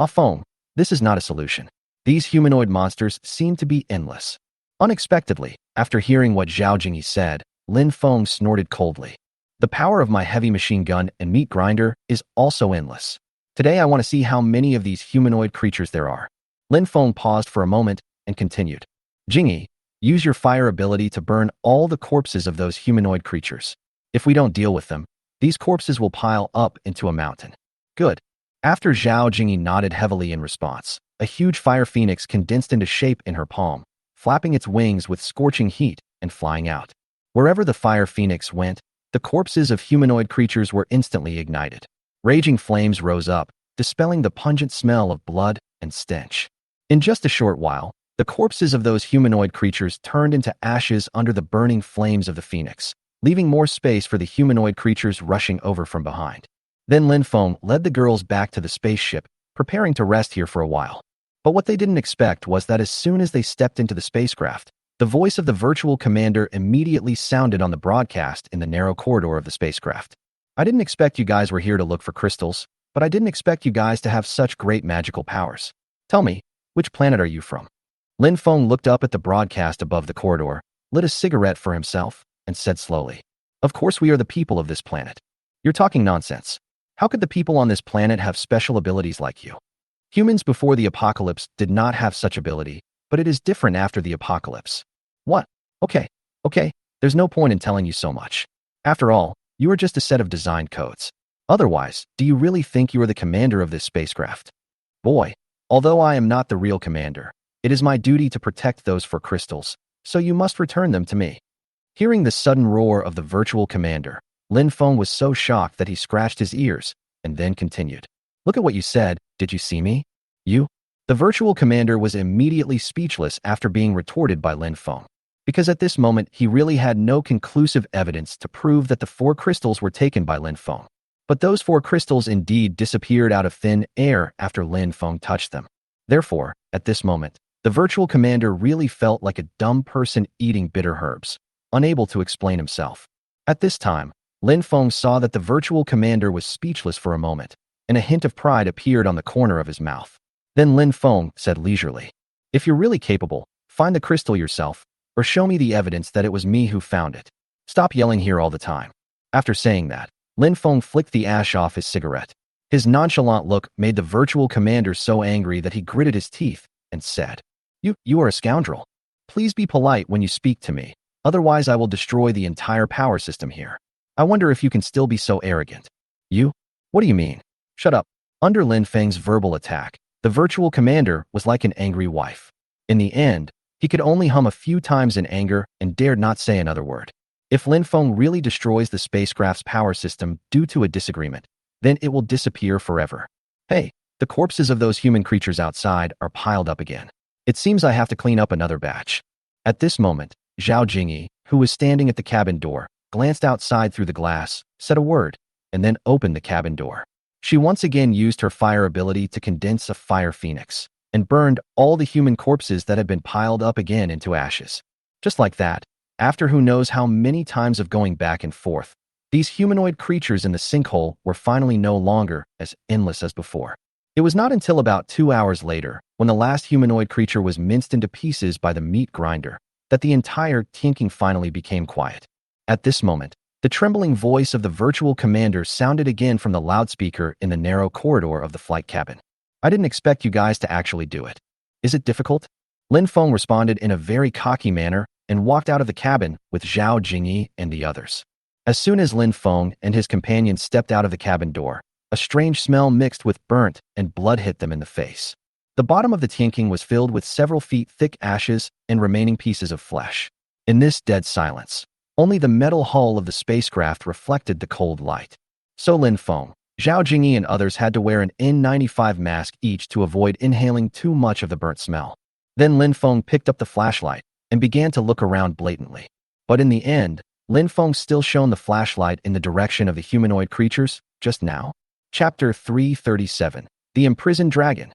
Feng, this is not a solution. These humanoid monsters seem to be endless. Unexpectedly, after hearing what Zhao Jingyi said, Lin Feng snorted coldly. The power of my heavy machine gun and meat grinder is also endless. Today I want to see how many of these humanoid creatures there are. Lin Feng paused for a moment and continued. Jingyi, use your fire ability to burn all the corpses of those humanoid creatures. If we don't deal with them, these corpses will pile up into a mountain. Good. After Zhao Jingyi nodded heavily in response, a huge fire phoenix condensed into shape in her palm, flapping its wings with scorching heat and flying out. Wherever the fire phoenix went, the corpses of humanoid creatures were instantly ignited. Raging flames rose up, dispelling the pungent smell of blood and stench. In just a short while, the corpses of those humanoid creatures turned into ashes under the burning flames of the phoenix, leaving more space for the humanoid creatures rushing over from behind. Then Lin Feng led the girls back to the spaceship, preparing to rest here for a while. But what they didn't expect was that as soon as they stepped into the spacecraft, the voice of the virtual commander immediately sounded on the broadcast in the narrow corridor of the spacecraft. I didn't expect you guys were here to look for crystals, but I didn't expect you guys to have such great magical powers. Tell me, which planet are you from? Lin Feng looked up at the broadcast above the corridor, lit a cigarette for himself, and said slowly, Of course we are the people of this planet. You're talking nonsense. How could the people on this planet have special abilities like you? Humans before the apocalypse did not have such ability, but it is different after the apocalypse. What? Okay, there's no point in telling you so much. After all, you are just a set of design codes. Otherwise, do you really think you are the commander of this spacecraft? Boy, although I am not the real commander, it is my duty to protect those for crystals, so you must return them to me. Hearing the sudden roar of the virtual commander, Lin Feng was so shocked that he scratched his ears, and then continued. Look at what you said, did you see me? You? The virtual commander was immediately speechless after being retorted by Lin Feng, because at this moment he really had no conclusive evidence to prove that the 4 crystals were taken by Lin Feng. But those 4 crystals indeed disappeared out of thin air after Lin Feng touched them. Therefore, at this moment, the virtual commander really felt like a dumb person eating bitter herbs, unable to explain himself. At this time, Lin Feng saw that the virtual commander was speechless for a moment, and a hint of pride appeared on the corner of his mouth. Then Lin Feng said leisurely, If you're really capable, find the crystal yourself, or show me the evidence that it was me who found it. Stop yelling here all the time. After saying that, Lin Feng flicked the ash off his cigarette. His nonchalant look made the virtual commander so angry that he gritted his teeth and said, You are a scoundrel. Please be polite when you speak to me, otherwise I will destroy the entire power system here. I wonder if you can still be so arrogant. You? What do you mean? Shut up. Under Lin Feng's verbal attack, the virtual commander was like an angry wife. In the end, he could only hum a few times in anger and dared not say another word. If Lin Feng really destroys the spacecraft's power system due to a disagreement, then it will disappear forever. Hey, the corpses of those human creatures outside are piled up again. It seems I have to clean up another batch. At this moment, Zhao Jingyi, who was standing at the cabin door, glanced outside through the glass, said a word, and then opened the cabin door. She once again used her fire ability to condense a fire phoenix, and burned all the human corpses that had been piled up again into ashes. Just like that, after who knows how many times of going back and forth, these humanoid creatures in the sinkhole were finally no longer as endless as before. It was not until about 2 hours later, when the last humanoid creature was minced into pieces by the meat grinder, that the entire tinking finally became quiet. At this moment, the trembling voice of the virtual commander sounded again from the loudspeaker in the narrow corridor of the flight cabin. I didn't expect you guys to actually do it. Is it difficult? Lin Feng responded in a very cocky manner and walked out of the cabin with Zhao Jingyi and the others. As soon as Lin Feng and his companions stepped out of the cabin door, a strange smell mixed with burnt and blood hit them in the face. The bottom of the tinking was filled with several feet thick ashes and remaining pieces of flesh. In this dead silence, only the metal hull of the spacecraft reflected the cold light. So Lin Feng, Zhao Jingyi and others had to wear an N95 mask each to avoid inhaling too much of the burnt smell. Then Lin Feng picked up the flashlight and began to look around blatantly. But in the end, Lin Feng still shone the flashlight in the direction of the humanoid creatures, just now. Chapter 337, The Imprisoned Dragon.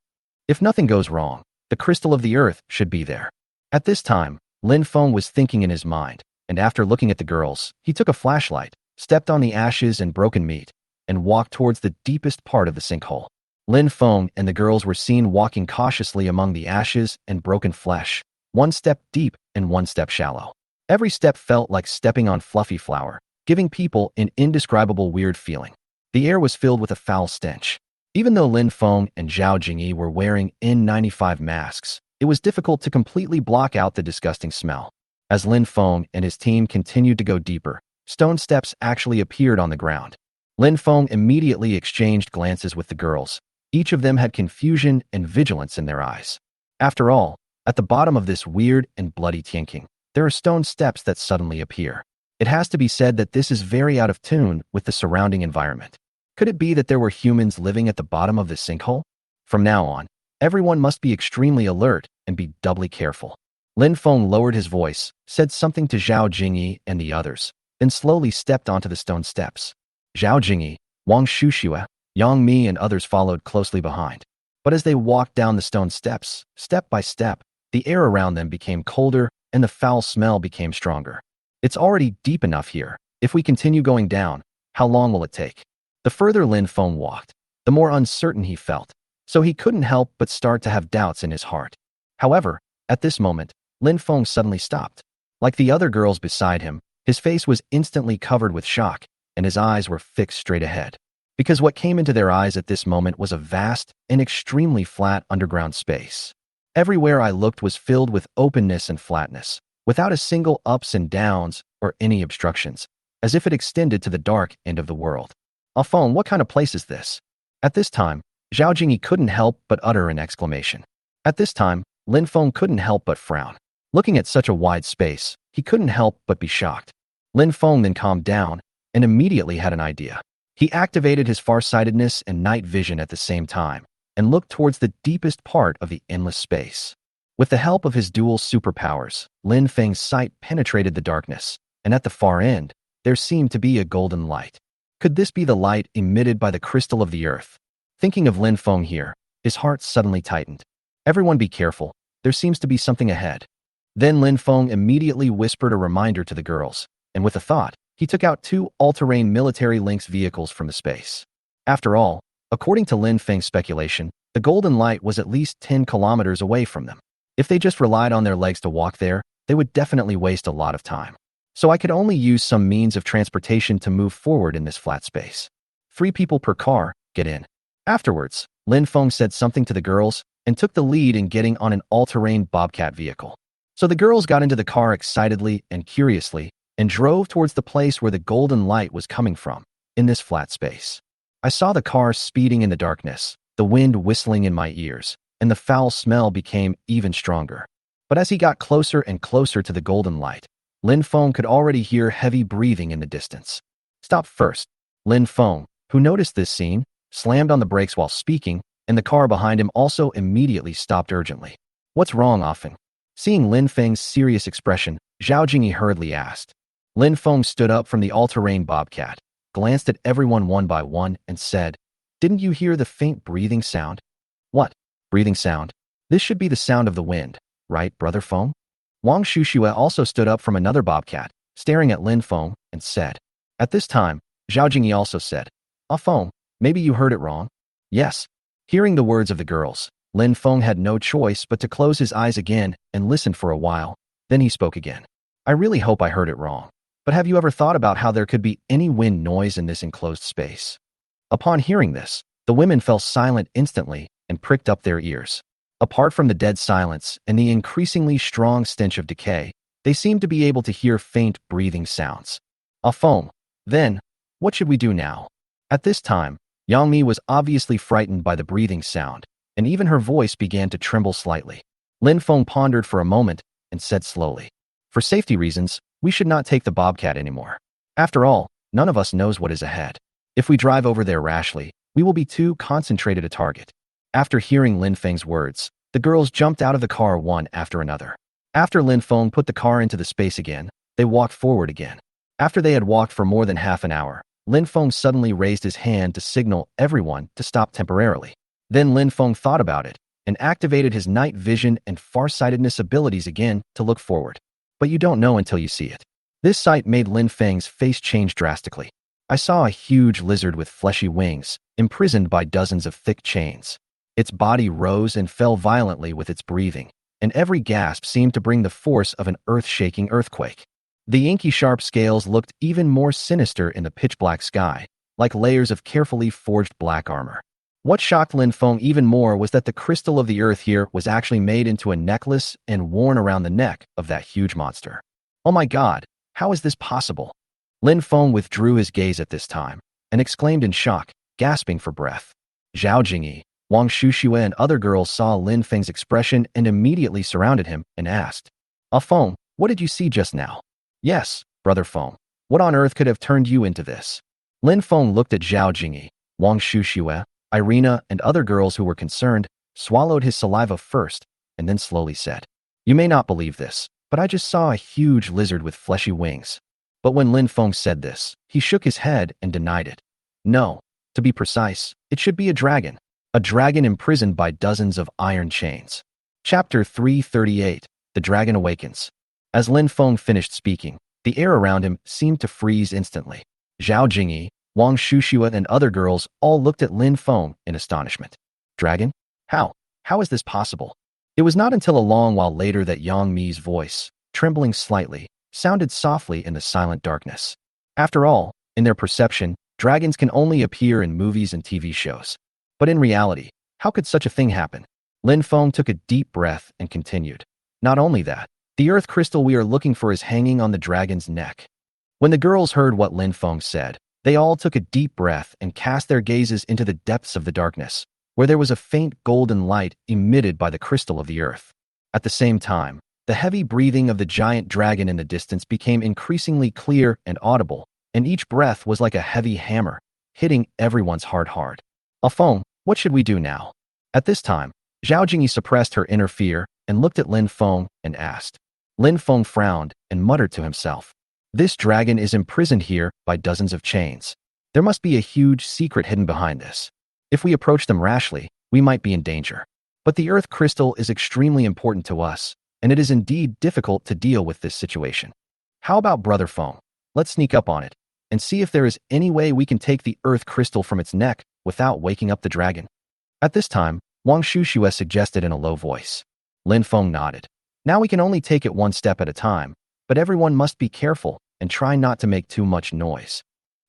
If nothing goes wrong, the crystal of the earth should be there. At this time, Lin Feng was thinking in his mind, and after looking at the girls, he took a flashlight, stepped on the ashes and broken meat, and walked towards the deepest part of the sinkhole. Lin Feng and the girls were seen walking cautiously among the ashes and broken flesh, one step deep and one step shallow. Every step felt like stepping on fluffy flour, giving people an indescribable weird feeling. The air was filled with a foul stench. Even though Lin Feng and Zhao Jingyi were wearing N95 masks, it was difficult to completely block out the disgusting smell. As Lin Feng and his team continued to go deeper, stone steps actually appeared on the ground. Lin Feng immediately exchanged glances with the girls. Each of them had confusion and vigilance in their eyes. After all, at the bottom of this weird and bloody Tianqing, there are stone steps that suddenly appear. It has to be said that this is very out of tune with the surrounding environment. Could it be that there were humans living at the bottom of this sinkhole? From now on, everyone must be extremely alert and be doubly careful. Lin Feng lowered his voice, said something to Zhao Jingyi and the others, then slowly stepped onto the stone steps. Zhao Jingyi, Wang Shuxue, Yang Mi and others followed closely behind. But as they walked down the stone steps, step by step, the air around them became colder and the foul smell became stronger. It's already deep enough here. If we continue going down, how long will it take? The further Lin Feng walked, the more uncertain he felt, so he couldn't help but start to have doubts in his heart. However, at this moment, Lin Feng suddenly stopped. Like the other girls beside him, his face was instantly covered with shock, and his eyes were fixed straight ahead. Because what came into their eyes at this moment was a vast and extremely flat underground space. Everywhere I looked was filled with openness and flatness, without a single ups and downs or any obstructions, as if it extended to the dark end of the world. Afon, what kind of place is this? At this time, Zhao Jingyi couldn't help but utter an exclamation. At this time, Lin Feng couldn't help but frown. Looking at such a wide space, he couldn't help but be shocked. Lin Feng then calmed down and immediately had an idea. He activated his farsightedness and night vision at the same time and looked towards the deepest part of the endless space. With the help of his dual superpowers, Lin Feng's sight penetrated the darkness, and at the far end, there seemed to be a golden light. Could this be the light emitted by the crystal of the earth? Thinking of Lin Feng here, his heart suddenly tightened. Everyone be careful, there seems to be something ahead. Then Lin Feng immediately whispered a reminder to the girls, and with a thought, he took out 2 all-terrain military Lynx vehicles from the space. After all, according to Lin Feng's speculation, the golden light was at least 10 kilometers away from them. If they just relied on their legs to walk there, they would definitely waste a lot of time. So I could only use some means of transportation to move forward in this flat space. 3 people per car, get in. Afterwards, Lin Feng said something to the girls and took the lead in getting on an all-terrain Bobcat vehicle. So the girls got into the car excitedly and curiously and drove towards the place where the golden light was coming from, in this flat space. I saw the car speeding in the darkness, the wind whistling in my ears, and the foul smell became even stronger. But as he got closer and closer to the golden light, Lin Feng could already hear heavy breathing in the distance. Stop first. Lin Feng, who noticed this scene, slammed on the brakes while speaking, and the car behind him also immediately stopped urgently. What's wrong, Afeng? Seeing Lin Feng's serious expression, Zhao Jingyi hurriedly asked. Lin Feng stood up from the all-terrain Bobcat, glanced at everyone one by one, and said, "Didn't you hear the faint breathing sound?" "What? Breathing sound? This should be the sound of the wind, right, Brother Feng?" Wang Shuxue also stood up from another Bobcat, staring at Lin Feng, and said. At this time, Zhao Jingyi also said, "Ah Feng, maybe you heard it wrong." "Yes." Hearing the words of the girls, Lin Feng had no choice but to close his eyes again and listen for a while. Then he spoke again. "I really hope I heard it wrong. But have you ever thought about how there could be any wind noise in this enclosed space?" Upon hearing this, the women fell silent instantly and pricked up their ears. Apart from the dead silence and the increasingly strong stench of decay, they seemed to be able to hear faint breathing sounds. Afeng, then, what should we do now? At this time, Yang Mi was obviously frightened by the breathing sound, and even her voice began to tremble slightly. Lin Feng pondered for a moment and said slowly, "For safety reasons, we should not take the Bobcat anymore. After all, none of us knows what is ahead. If we drive over there rashly, we will be too concentrated a target." After hearing Lin Feng's words, the girls jumped out of the car one after another. After Lin Feng put the car into the space again, they walked forward again. After they had walked for more than half an hour, Lin Feng suddenly raised his hand to signal everyone to stop temporarily. Then Lin Feng thought about it and activated his night vision and farsightedness abilities again to look forward. But you don't know until you see it. This sight made Lin Feng's face change drastically. I saw a huge lizard with fleshy wings, imprisoned by dozens of thick chains. Its body rose and fell violently with its breathing, and every gasp seemed to bring the force of an earth-shaking earthquake. The inky sharp scales looked even more sinister in the pitch-black sky, like layers of carefully forged black armor. What shocked Lin Feng even more was that the crystal of the earth here was actually made into a necklace and worn around the neck of that huge monster. Oh my god, how is this possible? Lin Feng withdrew his gaze at this time and exclaimed in shock, gasping for breath. Zhao Jingyi, Wang Shuxue and other girls saw Lin Feng's expression and immediately surrounded him and asked, Feng, what did you see just now? Yes, brother Feng. What on earth could have turned you into this? Lin Feng looked at Zhao Jingyi, Wang Shuxue, Irina, and other girls who were concerned, swallowed his saliva first, and then slowly said, You may not believe this, but I just saw a huge lizard with fleshy wings. But when Lin Feng said this, he shook his head and denied it. No, to be precise, it should be a dragon imprisoned by dozens of iron chains. Chapter 338, The Dragon Awakens. As Lin Feng finished speaking, the air around him seemed to freeze instantly. Zhao Jingyi, Wang Shuxue and other girls all looked at Lin Feng in astonishment. Dragon? How? How is this possible? It was not until a long while later that Yang Mi's voice, trembling slightly, sounded softly in the silent darkness. After all, in their perception, dragons can only appear in movies and TV shows. But in reality, how could such a thing happen? Lin Feng took a deep breath and continued. Not only that, the earth crystal we are looking for is hanging on the dragon's neck. When the girls heard what Lin Feng said, they all took a deep breath and cast their gazes into the depths of the darkness, where there was a faint golden light emitted by the crystal of the earth. At the same time, the heavy breathing of the giant dragon in the distance became increasingly clear and audible, and each breath was like a heavy hammer, hitting everyone's heart hard. Feng, what should we do now? At this time, Zhao Jingyi suppressed her inner fear and looked at Lin Feng and asked. Lin Feng frowned and muttered to himself. This dragon is imprisoned here by dozens of chains. There must be a huge secret hidden behind this. If we approach them rashly, we might be in danger. But the earth crystal is extremely important to us, and it is indeed difficult to deal with this situation. How about brother Feng? Let's sneak up on it and see if there is any way we can take the earth crystal from its neck without waking up the dragon. At this time, Wang Shuxue suggested in a low voice. Lin Feng nodded. Now we can only take it one step at a time, but everyone must be careful and try not to make too much noise.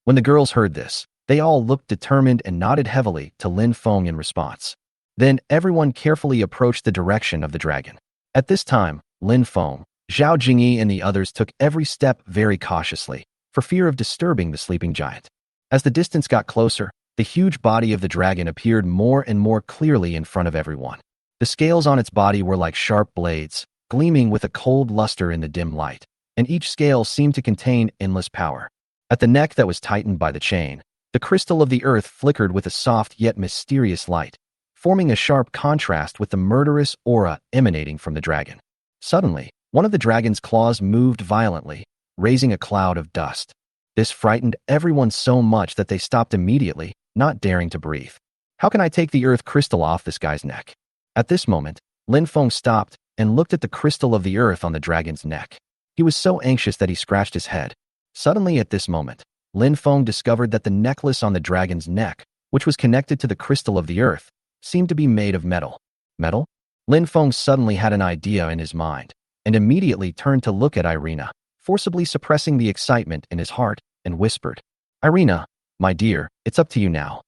When the girls heard this, they all looked determined and nodded heavily to Lin Feng in response. Then everyone carefully approached the direction of the dragon. At this time, Lin Feng, Zhao Jingyi and the others took every step very cautiously, for fear of disturbing the sleeping giant. As the distance got closer, the huge body of the dragon appeared more and more clearly in front of everyone. The scales on its body were like sharp blades, gleaming with a cold luster in the dim light, and each scale seemed to contain endless power. At the neck that was tightened by the chain, the crystal of the earth flickered with a soft yet mysterious light, forming a sharp contrast with the murderous aura emanating from the dragon. Suddenly, one of the dragon's claws moved violently, raising a cloud of dust. This frightened everyone so much that they stopped immediately, not daring to breathe. How can I take the earth crystal off this guy's neck? At this moment, Lin Feng stopped and looked at the crystal of the earth on the dragon's neck. He was so anxious that he scratched his head. Suddenly at this moment, Lin Feng discovered that the necklace on the dragon's neck, which was connected to the crystal of the earth, seemed to be made of metal. Metal? Lin Feng suddenly had an idea in his mind, and immediately turned to look at Irina, forcibly suppressing the excitement in his heart, and whispered, Irina, my dear, it's up to you now.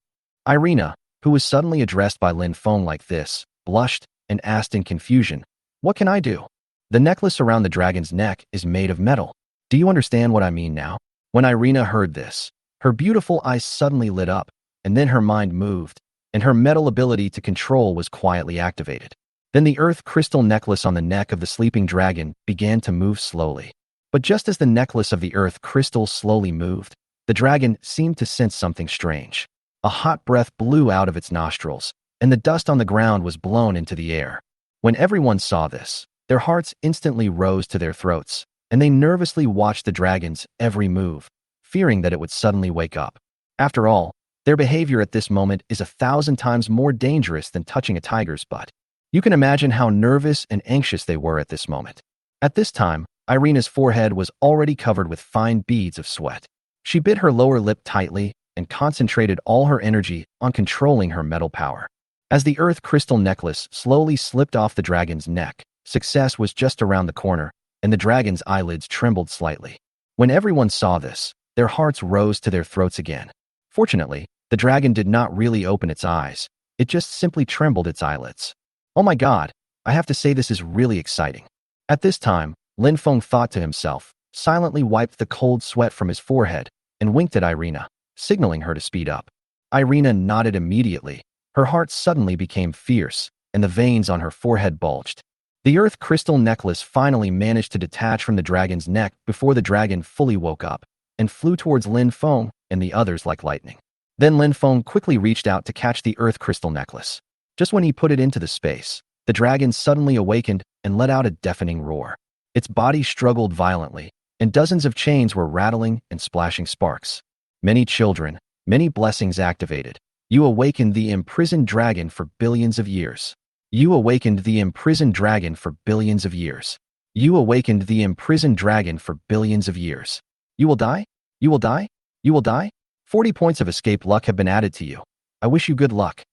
Irina, who was suddenly addressed by Lin Feng like this, blushed and asked in confusion, What can I do? The necklace around the dragon's neck is made of metal. Do you understand what I mean now? When Irina heard this, her beautiful eyes suddenly lit up, and then her mind moved, and her metal ability to control was quietly activated. Then the earth crystal necklace on the neck of the sleeping dragon began to move slowly. But just as the necklace of the earth crystal slowly moved, the dragon seemed to sense something strange. A hot breath blew out of its nostrils, and the dust on the ground was blown into the air. When everyone saw this, their hearts instantly rose to their throats, and they nervously watched the dragon's every move, fearing that it would suddenly wake up. After all, their behavior at this moment is 1,000 times more dangerous than touching a tiger's butt. You can imagine how nervous and anxious they were at this moment. At this time, Irina's forehead was already covered with fine beads of sweat. She bit her lower lip tightly and concentrated all her energy on controlling her metal power. As the earth crystal necklace slowly slipped off the dragon's neck, success was just around the corner, and the dragon's eyelids trembled slightly. When everyone saw this, their hearts rose to their throats again. Fortunately, the dragon did not really open its eyes. It just simply trembled its eyelids. Oh my god, I have to say this is really exciting. At this time, Lin Feng thought to himself, silently wiped the cold sweat from his forehead, and winked at Irina, signaling her to speed up. Irina nodded immediately. Her heart suddenly became fierce, and the veins on her forehead bulged. The earth crystal necklace finally managed to detach from the dragon's neck before the dragon fully woke up, and flew towards Lin Feng and the others like lightning. Then Lin Feng quickly reached out to catch the earth crystal necklace. Just when he put it into the space, the dragon suddenly awakened and let out a deafening roar. Its body struggled violently, and dozens of chains were rattling and splashing sparks. Many children, many blessings activated. You awakened the imprisoned dragon for billions of years. You awakened the imprisoned dragon for billions of years. You awakened the imprisoned dragon for billions of years. You will die? You will die? You will die? 40 points of escape luck have been added to you. I wish you good luck.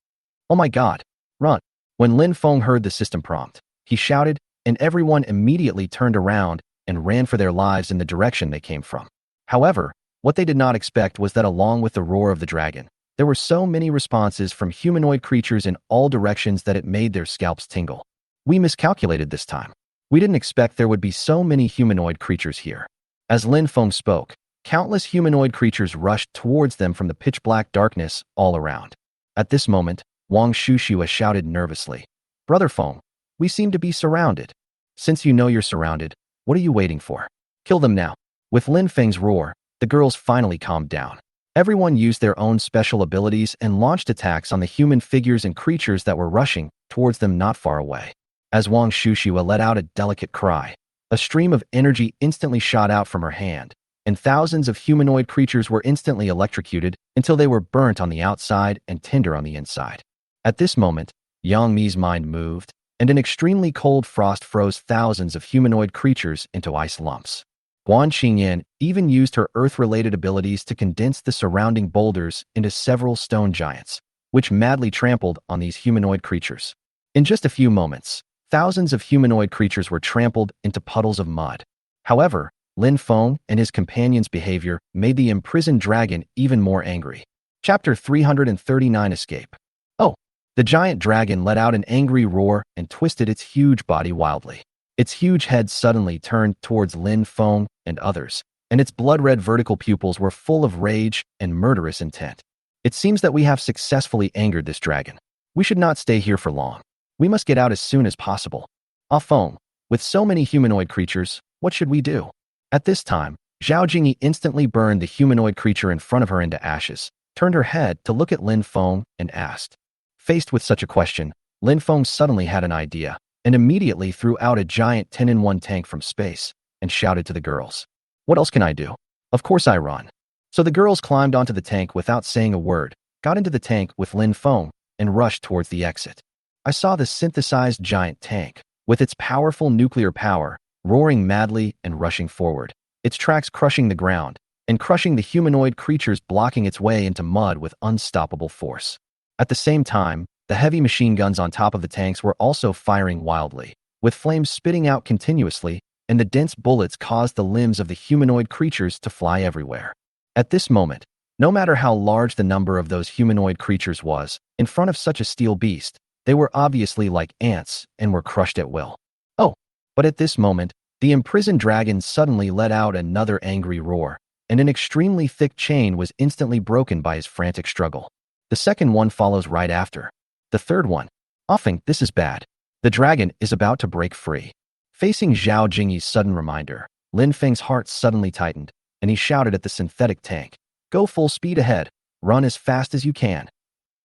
Oh my god. Run. When Lin Feng heard the system prompt, he shouted, and everyone immediately turned around and ran for their lives in the direction they came from. However, what they did not expect was that along with the roar of the dragon, there were so many responses from humanoid creatures in all directions that it made their scalps tingle. We miscalculated this time. We didn't expect there would be so many humanoid creatures here. As Lin Feng spoke, countless humanoid creatures rushed towards them from the pitch-black darkness all around. At this moment, Wang Shushua shouted nervously, "Brother Feng, we seem to be surrounded. Since you know you're surrounded, what are you waiting for? Kill them now." With Lin Feng's roar, the girls finally calmed down. Everyone used their own special abilities and launched attacks on the human figures and creatures that were rushing towards them not far away. As Wang Shushua let out a delicate cry, a stream of energy instantly shot out from her hand, and thousands of humanoid creatures were instantly electrocuted until they were burnt on the outside and tender on the inside. At this moment, Yang Mi's mind moved, and an extremely cold frost froze thousands of humanoid creatures into ice lumps. Guan Qingyan even used her earth-related abilities to condense the surrounding boulders into several stone giants, which madly trampled on these humanoid creatures. In just a few moments, thousands of humanoid creatures were trampled into puddles of mud. However, Lin Feng and his companions' behavior made the imprisoned dragon even more angry. Chapter 339 Escape. Oh! The giant dragon let out an angry roar and twisted its huge body wildly. Its huge head suddenly turned towards Lin Feng and others, and its blood-red vertical pupils were full of rage and murderous intent. It seems that we have successfully angered this dragon. We should not stay here for long. We must get out as soon as possible. Ah Feng, with so many humanoid creatures, what should we do? At this time, Zhao Jingyi instantly burned the humanoid creature in front of her into ashes, turned her head to look at Lin Feng, and asked. Faced with such a question, Lin Feng suddenly had an idea, and immediately threw out a giant 10-in-1 tank from space, and shouted to the girls. What else can I do? Of course I run. So the girls climbed onto the tank without saying a word, got into the tank with Lin Feng, and rushed towards the exit. I saw the synthesized giant tank, with its powerful nuclear power, roaring madly and rushing forward, its tracks crushing the ground, and crushing the humanoid creatures blocking its way into mud with unstoppable force. At the same time, the heavy machine guns on top of the tanks were also firing wildly, with flames spitting out continuously, and the dense bullets caused the limbs of the humanoid creatures to fly everywhere. At this moment, no matter how large the number of those humanoid creatures was, in front of such a steel beast, they were obviously like ants and were crushed at will. Oh, but at this moment, the imprisoned dragon suddenly let out another angry roar, and an extremely thick chain was instantly broken by his frantic struggle. The second one follows right after. The third one. Often, this is bad. The dragon is about to break free. Facing Zhao Jingyi's sudden reminder, Lin Feng's heart suddenly tightened, and he shouted at the synthetic tank, "Go full speed ahead. Run as fast as you can."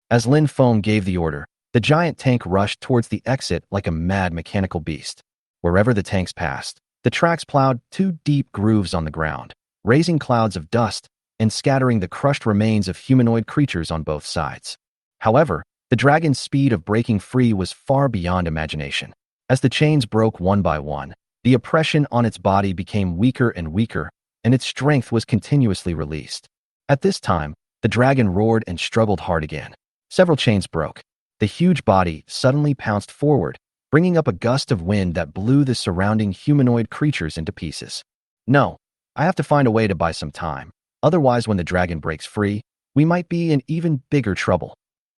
As Lin Feng gave the order, the giant tank rushed towards the exit like a mad mechanical beast. Wherever the tanks passed, the tracks plowed 2 deep grooves on the ground, raising clouds of dust and scattering the crushed remains of humanoid creatures on both sides. However, the dragon's speed of breaking free was far beyond imagination. As the chains broke one by one, The oppression on its body became weaker and weaker, and its strength was continuously released. At this time, the dragon roared and struggled hard again. Several chains broke. The huge body suddenly pounced forward, bringing up a gust of wind that blew the surrounding humanoid creatures into pieces. No, I have to find a way to buy some time. Otherwise, when the dragon breaks free, we might be in even bigger trouble.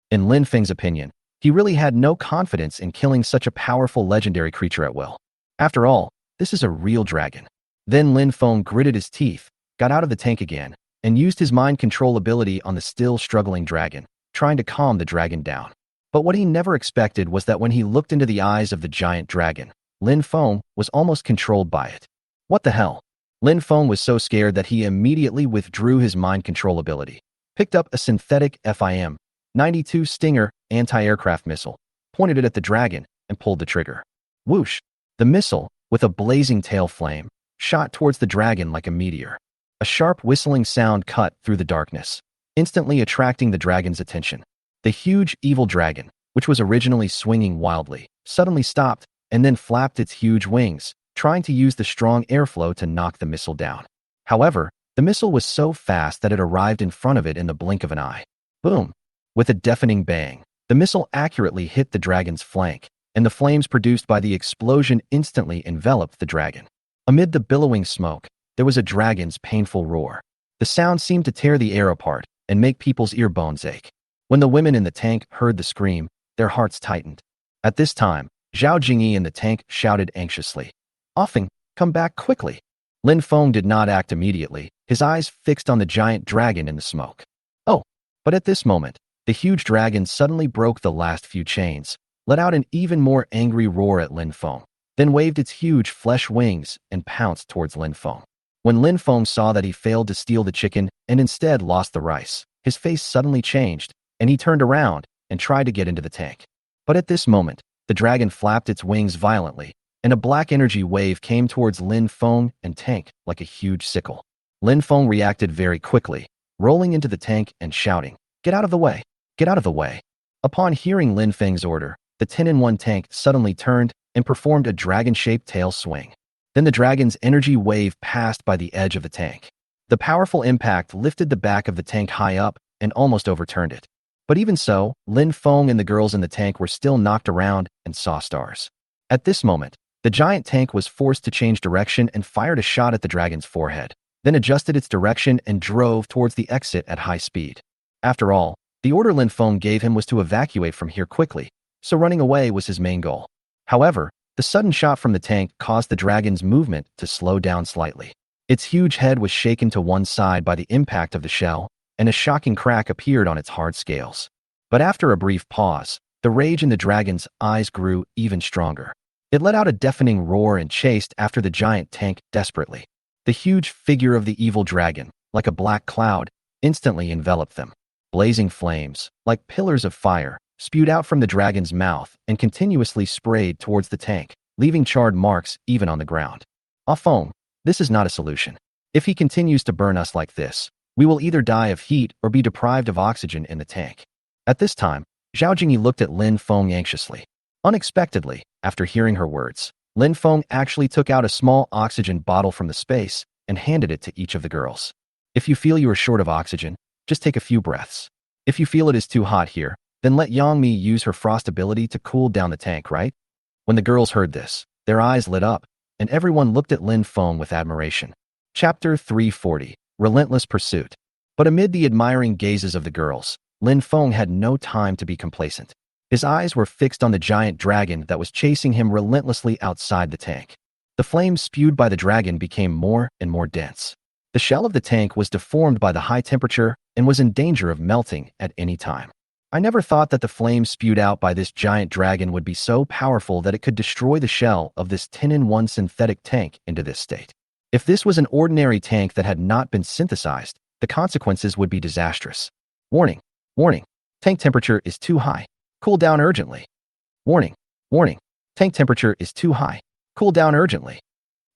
In Lin Feng's opinion, he really had no confidence in killing such a powerful legendary creature at will. After all, this is a real dragon. Then Lin Feng gritted his teeth, got out of the tank again, and used his mind control ability on the still struggling dragon, trying to calm the dragon down. But what he never expected was that when he looked into the eyes of the giant dragon, Lin Feng was almost controlled by it. What the hell? Lin Feng was so scared that he immediately withdrew his mind control ability, picked up a synthetic FIM-92 Stinger anti-aircraft missile, pointed it at the dragon, and pulled the trigger. Whoosh! The missile, with a blazing tail flame, shot towards the dragon like a meteor. A sharp whistling sound cut through the darkness, instantly attracting the dragon's attention. The huge evil dragon, which was originally swinging wildly, suddenly stopped and then flapped its huge wings, trying to use the strong airflow to knock the missile down. However, the missile was so fast that it arrived in front of it in the blink of an eye. Boom! With a deafening bang, the missile accurately hit the dragon's flank, and the flames produced by the explosion instantly enveloped the dragon. Amid the billowing smoke, there was a dragon's painful roar. The sound seemed to tear the air apart and make people's ear bones ache. When the women in the tank heard the scream, their hearts tightened. At this time, Zhao Jingyi in the tank shouted anxiously, "Offing, come back quickly." Lin Feng did not act immediately, his eyes fixed on the giant dragon in the smoke. Oh, but at this moment, the huge dragon suddenly broke the last few chains, let out an even more angry roar at Lin Feng, then waved its huge flesh wings and pounced towards Lin Feng. When Lin Feng saw that he failed to steal the chicken and instead lost the rice, his face suddenly changed, and he turned around and tried to get into the tank. But at this moment, the dragon flapped its wings violently, and a black energy wave came towards Lin Feng and tank like a huge sickle. Lin Feng reacted very quickly, rolling into the tank and shouting, "Get out of the way! Get out of the way!" Upon hearing Lin Feng's order, the 10-in-1 tank suddenly turned and performed a dragon-shaped tail swing. Then the dragon's energy wave passed by the edge of the tank. The powerful impact lifted the back of the tank high up and almost overturned it. But even so, Lin Feng and the girls in the tank were still knocked around and saw stars. At this moment, the giant tank was forced to change direction and fired a shot at the dragon's forehead, then adjusted its direction and drove towards the exit at high speed. After all, the order Lin Feng gave him was to evacuate from here quickly, so running away was his main goal. However, the sudden shot from the tank caused the dragon's movement to slow down slightly. Its huge head was shaken to one side by the impact of the shell, and a shocking crack appeared on its hard scales. But after a brief pause, the rage in the dragon's eyes grew even stronger. It let out a deafening roar and chased after the giant tank desperately. The huge figure of the evil dragon, like a black cloud, instantly enveloped them. Blazing flames, like pillars of fire, spewed out from the dragon's mouth and continuously sprayed towards the tank, leaving charred marks even on the ground. Afong, this is not a solution. If he continues to burn us like this, we will either die of heat or be deprived of oxygen in the tank. At this time, Zhao Jingyi looked at Lin Feng anxiously. Unexpectedly, after hearing her words, Lin Feng actually took out a small oxygen bottle from the space and handed it to each of the girls. If you feel you are short of oxygen, just take a few breaths. If you feel it is too hot here, then let Yangmi use her frost ability to cool down the tank, right? When the girls heard this, their eyes lit up, and everyone looked at Lin Feng with admiration. Chapter 340, Relentless Pursuit. But amid the admiring gazes of the girls, Lin Feng had no time to be complacent. His eyes were fixed on the giant dragon that was chasing him relentlessly outside the tank. The flames spewed by the dragon became more and more dense. The shell of the tank was deformed by the high temperature and was in danger of melting at any time. I never thought that the flames spewed out by this giant dragon would be so powerful that it could destroy the shell of this 10-in-1 synthetic tank into this state. If this was an ordinary tank that had not been synthesized, the consequences would be disastrous. Warning! Warning! Tank temperature is too high. Cool down urgently. Warning! Warning! Tank temperature is too high. Cool down urgently.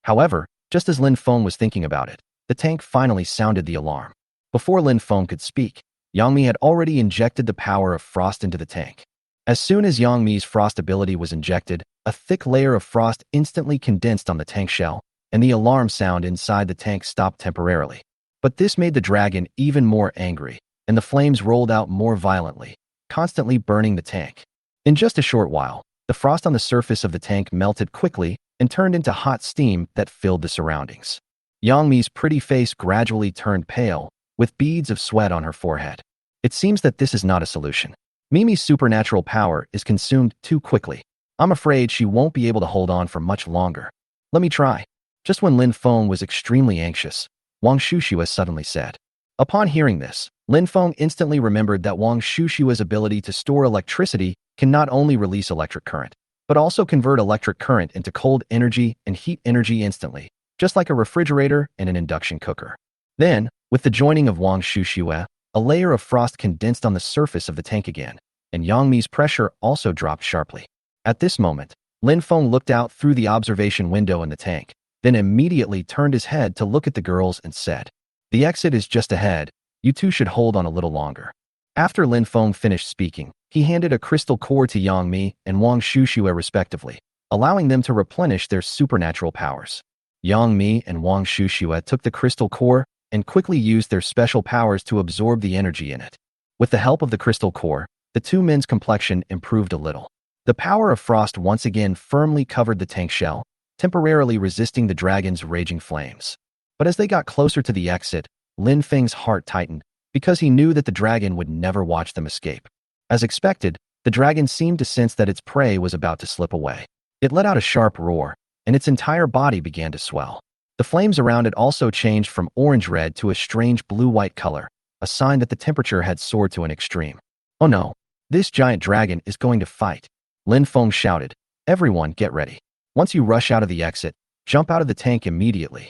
However, just as Lin Feng was thinking about it, the tank finally sounded the alarm. Before Lin Feng could speak, Yangmi had already injected the power of frost into the tank. As soon as Yangmi's frost ability was injected, a thick layer of frost instantly condensed on the tank shell, and the alarm sound inside the tank stopped temporarily. But this made the dragon even more angry, and the flames rolled out more violently, constantly burning the tank. In just a short while, the frost on the surface of the tank melted quickly and turned into hot steam that filled the surroundings. Yang Mi's pretty face gradually turned pale, with beads of sweat on her forehead. It seems that this is not a solution. Mimi's supernatural power is consumed too quickly. I'm afraid she won't be able to hold on for much longer. Let me try. Just when Lin Feng was extremely anxious, Wang Shushua's suddenly said. Upon hearing this, Lin Feng instantly remembered that Wang Shushua's ability to store electricity can not only release electric current, but also convert electric current into cold energy and heat energy instantly, just like a refrigerator and an induction cooker. Then, with the joining of Wang Shushua, a layer of frost condensed on the surface of the tank again, and Yang Mi's pressure also dropped sharply. At this moment, Lin Feng looked out through the observation window in the tank, then immediately turned his head to look at the girls and said, "The exit is just ahead. You two should hold on a little longer." After Lin Feng finished speaking, he handed a crystal core to Yang Mi and Wang Shushua respectively, allowing them to replenish their supernatural powers. Yang Mi and Wang Shushua took the crystal core and quickly used their special powers to absorb the energy in it. With the help of the crystal core, the two men's complexion improved a little. The power of frost once again firmly covered the tank shell, temporarily resisting the dragon's raging flames. But as they got closer to the exit, Lin Feng's heart tightened, because he knew that the dragon would never watch them escape. As expected, the dragon seemed to sense that its prey was about to slip away. It let out a sharp roar, and its entire body began to swell. The flames around it also changed from orange-red to a strange blue-white color, a sign that the temperature had soared to an extreme. "Oh no, this giant dragon is going to fight," Lin Feng shouted. "Everyone get ready. Once you rush out of the exit, jump out of the tank immediately."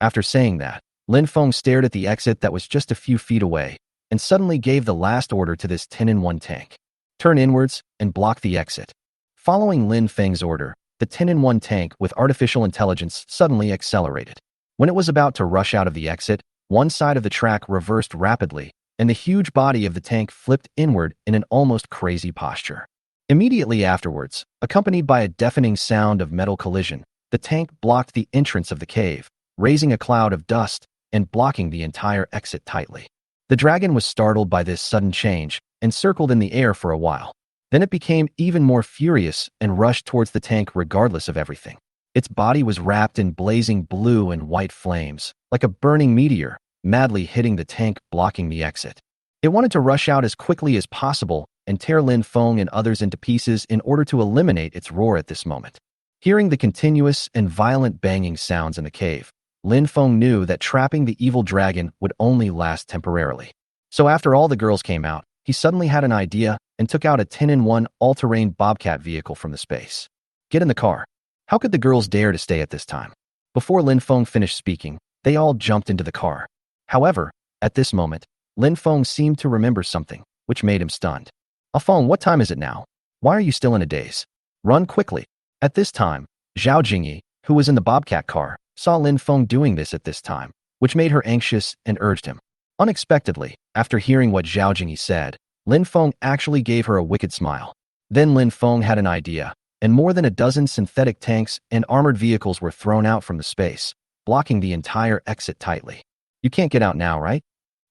After saying that, Lin Feng stared at the exit that was just a few feet away, and suddenly gave the last order to this 10-in-1 tank. "Turn inwards and block the exit." Following Lin Feng's order, the 10-in-1 tank with artificial intelligence suddenly accelerated. When it was about to rush out of the exit, one side of the track reversed rapidly, and the huge body of the tank flipped inward in an almost crazy posture. Immediately afterwards, accompanied by a deafening sound of metal collision, the tank blocked the entrance of the cave, raising a cloud of dust and blocking the entire exit tightly. The dragon was startled by this sudden change and circled in the air for a while. Then it became even more furious and rushed towards the tank regardless of everything. Its body was wrapped in blazing blue and white flames, like a burning meteor, madly hitting the tank, blocking the exit. It wanted to rush out as quickly as possible and tear Lin Feng and others into pieces in order to eliminate its roar at this moment. Hearing the continuous and violent banging sounds in the cave, Lin Feng knew that trapping the evil dragon would only last temporarily. So after all the girls came out, he suddenly had an idea and took out a 10-in-1 all-terrain bobcat vehicle from the space. "Get in the car." How could the girls dare to stay at this time? Before Lin Feng finished speaking, they all jumped into the car. However, at this moment, Lin Feng seemed to remember something, which made him stunned. "Afeng, what time is it now? Why are you still in a daze? Run quickly." At this time, Zhao Jingyi, who was in the bobcat car, saw Lin Feng doing this at this time, which made her anxious and urged him. Unexpectedly, after hearing what Zhao Jingyi said, Lin Feng actually gave her a wicked smile. Then Lin Feng had an idea, and more than a dozen synthetic tanks and armored vehicles were thrown out from the space, blocking the entire exit tightly. "You can't get out now, right?"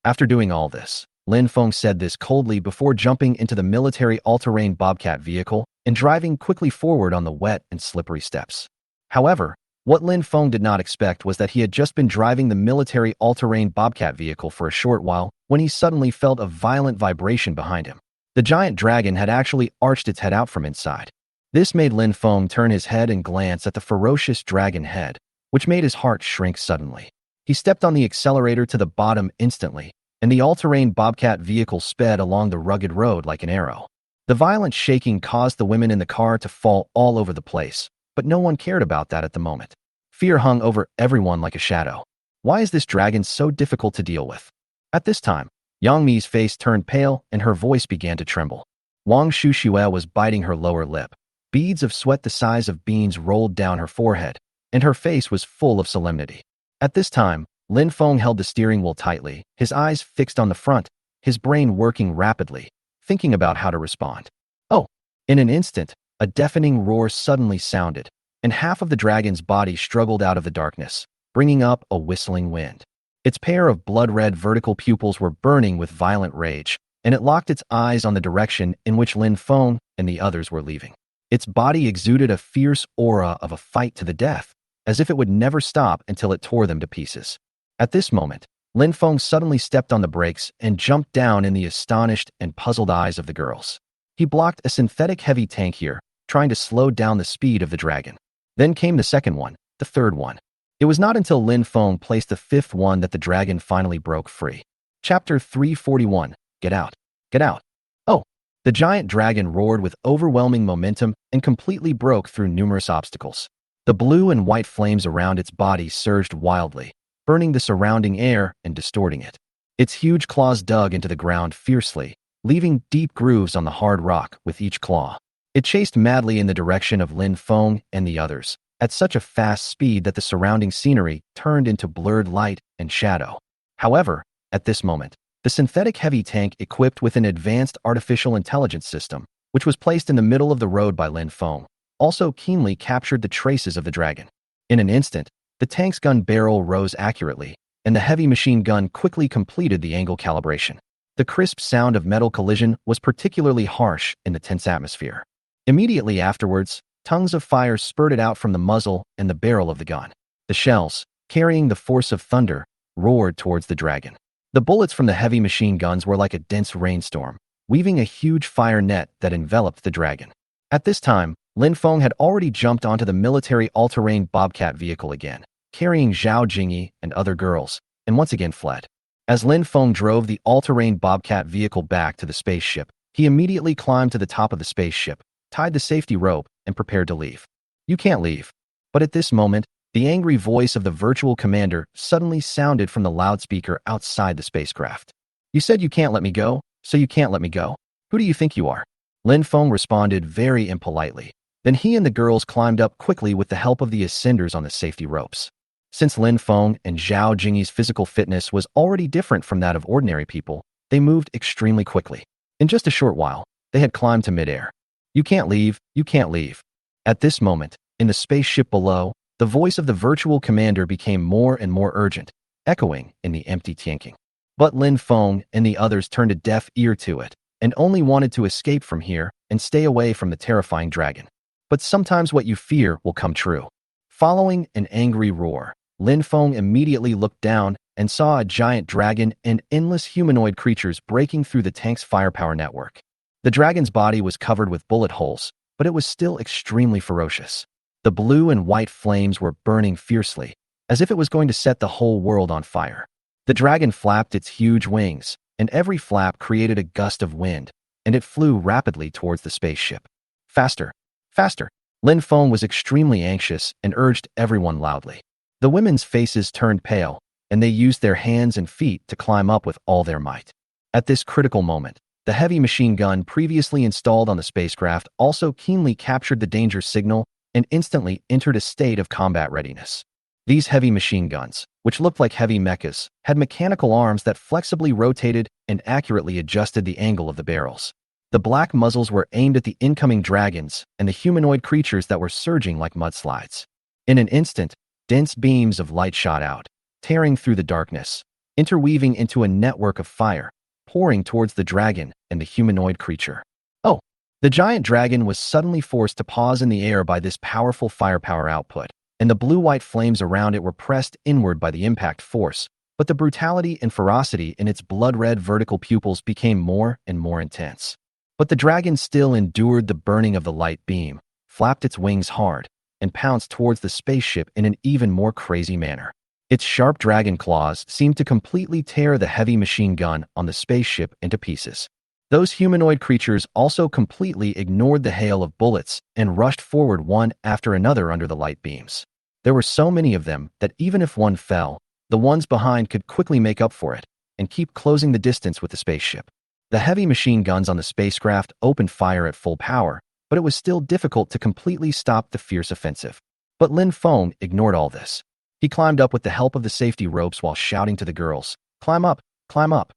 After doing all this, Lin Feng said this coldly before jumping into the military all-terrain bobcat vehicle and driving quickly forward on the wet and slippery steps. However, what Lin Feng did not expect was that he had just been driving the military all-terrain bobcat vehicle for a short while when he suddenly felt a violent vibration behind him. The giant dragon had actually arched its head out from inside. This made Lin Feng turn his head and glance at the ferocious dragon head, which made his heart shrink suddenly. He stepped on the accelerator to the bottom instantly, and the all-terrain bobcat vehicle sped along the rugged road like an arrow. The violent shaking caused the women in the car to fall all over the place, but no one cared about that at the moment. Fear hung over everyone like a shadow. Why is this dragon so difficult to deal with? At this time, Yang Mi's face turned pale and her voice began to tremble. Wang Shushua was biting her lower lip. Beads of sweat the size of beans rolled down her forehead, and her face was full of solemnity. At this time, Lin Feng held the steering wheel tightly, his eyes fixed on the front, his brain working rapidly, thinking about how to respond. Oh! In an instant, a deafening roar suddenly sounded, and half of the dragon's body struggled out of the darkness, bringing up a whistling wind. Its pair of blood-red vertical pupils were burning with violent rage, and it locked its eyes on the direction in which Lin Feng and the others were leaving. Its body exuded a fierce aura of a fight to the death, as if it would never stop until it tore them to pieces. At this moment, Lin Feng suddenly stepped on the brakes and jumped down in the astonished and puzzled eyes of the girls. He blocked a synthetic heavy tank here, trying to slow down the speed of the dragon. Then came the second one, the third one. It was not until Lin Feng placed the fifth one that the dragon finally broke free. Chapter 341. Get out. Get out. Oh! The giant dragon roared with overwhelming momentum and completely broke through numerous obstacles. The blue and white flames around its body surged wildly, burning the surrounding air and distorting it. Its huge claws dug into the ground fiercely, leaving deep grooves on the hard rock with each claw. It chased madly in the direction of Lin Feng and the others, at such a fast speed that the surrounding scenery turned into blurred light and shadow. However, at this moment, the synthetic heavy tank equipped with an advanced artificial intelligence system, which was placed in the middle of the road by Lin Feng, also keenly captured the traces of the dragon. In an instant, the tank's gun barrel rose accurately, and the heavy machine gun quickly completed the angle calibration. The crisp sound of metal collision was particularly harsh in the tense atmosphere. Immediately afterwards, tongues of fire spurted out from the muzzle and the barrel of the gun. The shells, carrying the force of thunder, roared towards the dragon. The bullets from the heavy machine guns were like a dense rainstorm, weaving a huge fire net that enveloped the dragon. At this time, Lin Feng had already jumped onto the military all-terrain bobcat vehicle again, carrying Zhao Jingyi and other girls, and once again fled. As Lin Feng drove the all-terrain bobcat vehicle back to the spaceship, he immediately climbed to the top of the spaceship, tied the safety rope, and prepared to leave. You can't leave. But at this moment, the angry voice of the virtual commander suddenly sounded from the loudspeaker outside the spacecraft. You said you can't let me go, so you can't let me go. Who do you think you are? Lin Feng responded very impolitely. Then he and the girls climbed up quickly with the help of the ascenders on the safety ropes. Since Lin Feng and Zhao Jingyi's physical fitness was already different from that of ordinary people, they moved extremely quickly. In just a short while, they had climbed to midair. You can't leave, you can't leave. At this moment, in the spaceship below, the voice of the virtual commander became more and more urgent, echoing in the empty tanking. But Lin Feng and the others turned a deaf ear to it, and only wanted to escape from here and stay away from the terrifying dragon. But sometimes what you fear will come true. Following an angry roar, Lin Feng immediately looked down and saw a giant dragon and endless humanoid creatures breaking through the tank's firepower network. The dragon's body was covered with bullet holes, but it was still extremely ferocious. The blue and white flames were burning fiercely, as if it was going to set the whole world on fire. The dragon flapped its huge wings, and every flap created a gust of wind, and it flew rapidly towards the spaceship. Faster! Faster! Lin Feng was extremely anxious and urged everyone loudly. The women's faces turned pale, and they used their hands and feet to climb up with all their might. At this critical moment, the heavy machine gun previously installed on the spacecraft also keenly captured the danger signal and instantly entered a state of combat readiness. These heavy machine guns, which looked like heavy mechas, had mechanical arms that flexibly rotated and accurately adjusted the angle of the barrels. The black muzzles were aimed at the incoming dragons and the humanoid creatures that were surging like mudslides. In an instant, dense beams of light shot out, tearing through the darkness, interweaving into a network of fire, pouring towards the dragon and the humanoid creature. Oh! The giant dragon was suddenly forced to pause in the air by this powerful firepower output, and the blue-white flames around it were pressed inward by the impact force, but the brutality and ferocity in its blood-red vertical pupils became more and more intense. But the dragon still endured the burning of the light beam, flapped its wings hard, and pounced towards the spaceship in an even more crazy manner. Its sharp dragon claws seemed to completely tear the heavy machine gun on the spaceship into pieces. Those humanoid creatures also completely ignored the hail of bullets and rushed forward one after another under the light beams. There were so many of them that even if one fell, the ones behind could quickly make up for it and keep closing the distance with the spaceship. The heavy machine guns on the spacecraft opened fire at full power, but it was still difficult to completely stop the fierce offensive. But Lin Feng ignored all this. He climbed up with the help of the safety ropes while shouting to the girls, "Climb up! Climb up!"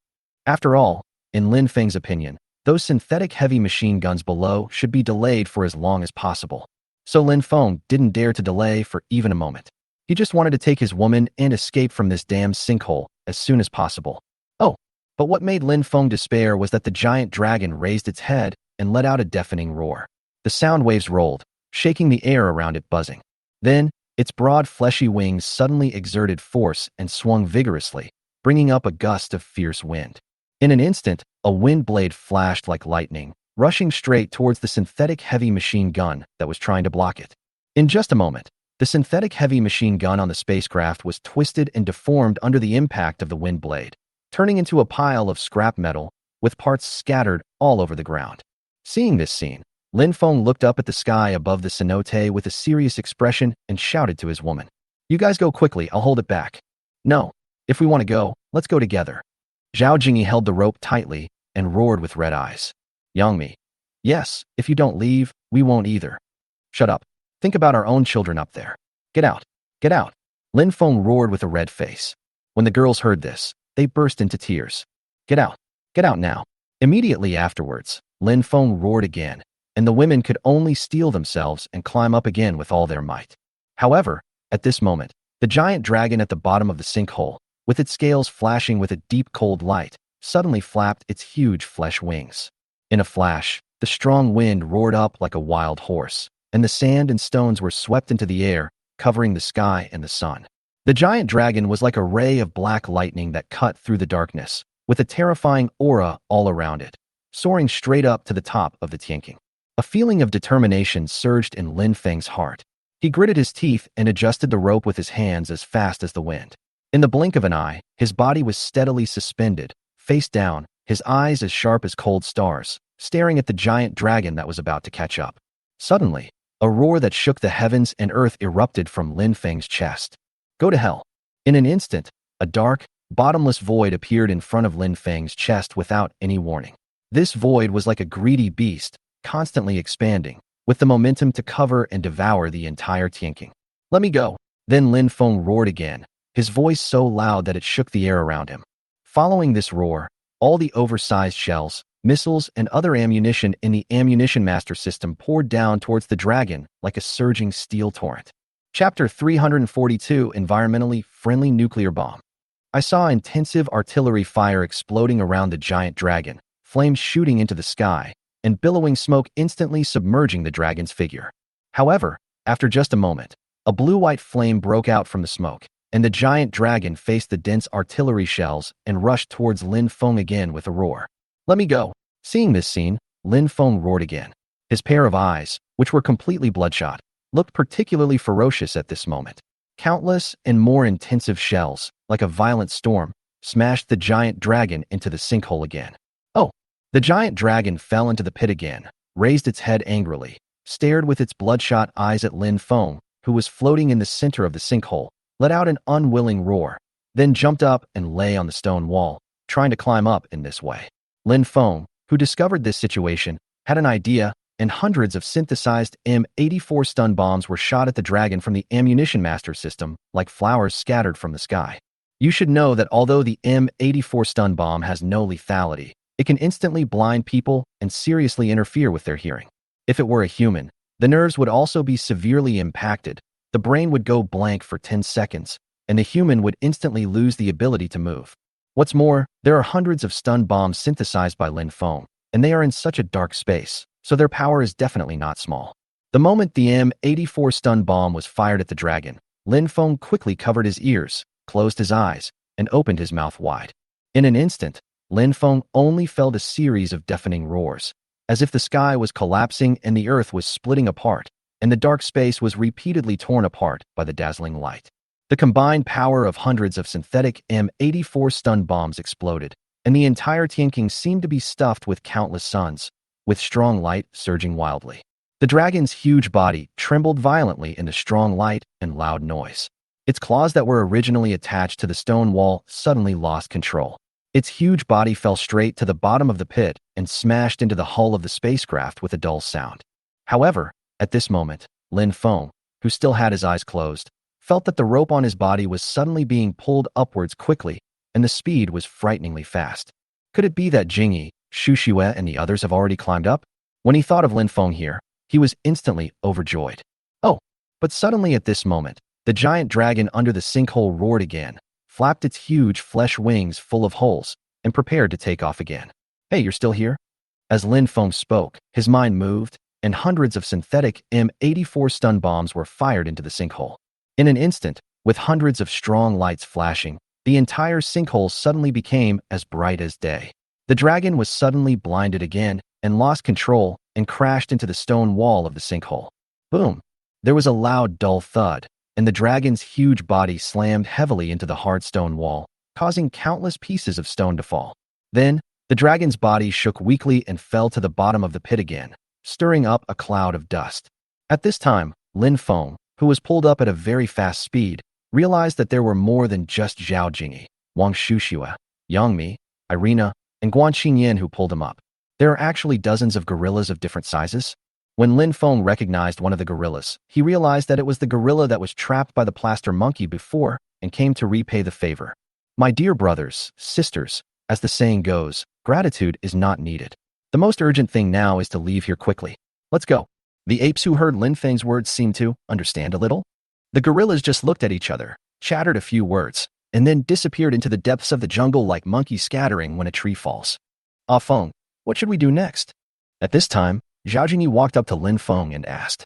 After all, in Lin Feng's opinion, those synthetic heavy machine guns below should be delayed for as long as possible. So Lin Feng didn't dare to delay for even a moment. He just wanted to take his woman and escape from this damn sinkhole as soon as possible. Oh, but what made Lin Feng despair was that the giant dragon raised its head and let out a deafening roar. The sound waves rolled, shaking the air around it buzzing. Then, its broad fleshy wings suddenly exerted force and swung vigorously, bringing up a gust of fierce wind. In an instant, a wind blade flashed like lightning, rushing straight towards the synthetic heavy machine gun that was trying to block it. In just a moment, the synthetic heavy machine gun on the spacecraft was twisted and deformed under the impact of the wind blade, turning into a pile of scrap metal with parts scattered all over the ground. Seeing this scene, Lin Feng looked up at the sky above the cenote with a serious expression and shouted to his woman, "You guys go quickly, I'll hold it back." "No, if we want to go, let's go together." Zhao Jingyi held the rope tightly and roared with red eyes. "Yangmi, yes, if you don't leave, we won't either." "Shut up. Think about our own children up there. Get out, get out." Lin Feng roared with a red face. When the girls heard this, they burst into tears. Get out now." Immediately afterwards, Lin Feng roared again, and the women could only steel themselves and climb up again with all their might. However, at this moment, the giant dragon at the bottom of the sinkhole, with its scales flashing with a deep cold light, suddenly flapped its huge flesh wings. In a flash, the strong wind roared up like a wild horse, and the sand and stones were swept into the air, covering the sky and the sun. The giant dragon was like a ray of black lightning that cut through the darkness, with a terrifying aura all around it, soaring straight up to the top of the Tianqing. A feeling of determination surged in Lin Feng's heart. He gritted his teeth and adjusted the rope with his hands as fast as the wind. In the blink of an eye, his body was steadily suspended, face down, his eyes as sharp as cold stars, staring at the giant dragon that was about to catch up. Suddenly, a roar that shook the heavens and earth erupted from Lin Feng's chest. "Go to hell." In an instant, a dark, bottomless void appeared in front of Lin Feng's chest without any warning. This void was like a greedy beast, constantly expanding, with the momentum to cover and devour the entire Tianqing. "Let me go." Then Lin Feng roared again, his voice so loud that it shook the air around him. Following this roar, all the oversized shells, missiles, and other ammunition in the ammunition master system poured down towards the dragon like a surging steel torrent. Chapter 342: Environmentally Friendly Nuclear Bomb. I saw intensive artillery fire exploding around the giant dragon, flames shooting into the sky, and billowing smoke instantly submerging the dragon's figure. However, after just a moment, a blue-white flame broke out from the smoke, and the giant dragon faced the dense artillery shells and rushed towards Lin Feng again with a roar. "Let me go." Seeing this scene, Lin Feng roared again. His pair of eyes, which were completely bloodshot, looked particularly ferocious at this moment. Countless and more intensive shells, like a violent storm, smashed the giant dragon into the sinkhole again. Oh! The giant dragon fell into the pit again, raised its head angrily, stared with its bloodshot eyes at Lin Feng, who was floating in the center of the sinkhole, let out an unwilling roar, then jumped up and lay on the stone wall, trying to climb up in this way. Lin Feng, who discovered this situation, had an idea, and hundreds of synthesized M84 stun bombs were shot at the dragon from the ammunition master system, like flowers scattered from the sky. You should know that although the M84 stun bomb has no lethality, it can instantly blind people and seriously interfere with their hearing. If it were a human, the nerves would also be severely impacted, the brain would go blank for 10 seconds, and the human would instantly lose the ability to move. What's more, there are hundreds of stun bombs synthesized by Lin Feng, and they are in such a dark space, so their power is definitely not small. The moment the M84 stun bomb was fired at the dragon, Lin Feng quickly covered his ears, closed his eyes, and opened his mouth wide. In an instant, Lin Feng only felt a series of deafening roars, as if the sky was collapsing and the earth was splitting apart, and the dark space was repeatedly torn apart by the dazzling light. The combined power of hundreds of synthetic M84 stun bombs exploded, and the entire Tianqing seemed to be stuffed with countless suns, with strong light surging wildly. The dragon's huge body trembled violently in the strong light and loud noise. Its claws that were originally attached to the stone wall suddenly lost control. Its huge body fell straight to the bottom of the pit and smashed into the hull of the spacecraft with a dull sound. However, at this moment, Lin Feng, who still had his eyes closed, felt that the rope on his body was suddenly being pulled upwards quickly, and the speed was frighteningly fast. Could it be that Jingyi, Shushiwe and the others have already climbed up? When he thought of Lin Feng here, he was instantly overjoyed. Oh, but suddenly at this moment, the giant dragon under the sinkhole roared again, flapped its huge flesh wings full of holes, and prepared to take off again. Hey, you're still here? As Lin Feng spoke, his mind moved, and hundreds of synthetic M84 stun bombs were fired into the sinkhole. In an instant, with hundreds of strong lights flashing, the entire sinkhole suddenly became as bright as day. The dragon was suddenly blinded again and lost control and crashed into the stone wall of the sinkhole. Boom! There was a loud, dull thud, and the dragon's huge body slammed heavily into the hard stone wall, causing countless pieces of stone to fall. Then, the dragon's body shook weakly and fell to the bottom of the pit again, stirring up a cloud of dust. At this time, Lin Feng, who was pulled up at a very fast speed, realized that there were more than just Zhao Jingyi, Wang Shuxiue, Yang Mi, Irina, and Guan Xingyan who pulled him up. There are actually dozens of gorillas of different sizes. When Lin Feng recognized one of the gorillas, he realized that it was the gorilla that was trapped by the plaster monkey before and came to repay the favor. My dear brothers, sisters, as the saying goes, gratitude is not needed. The most urgent thing now is to leave here quickly. Let's go. The apes who heard Lin Feng's words seemed to understand a little. The gorillas just looked at each other, chattered a few words, and then disappeared into the depths of the jungle like monkeys scattering when a tree falls. Ah Feng, what should we do next? At this time, Zhao Jingyi walked up to Lin Feng and asked.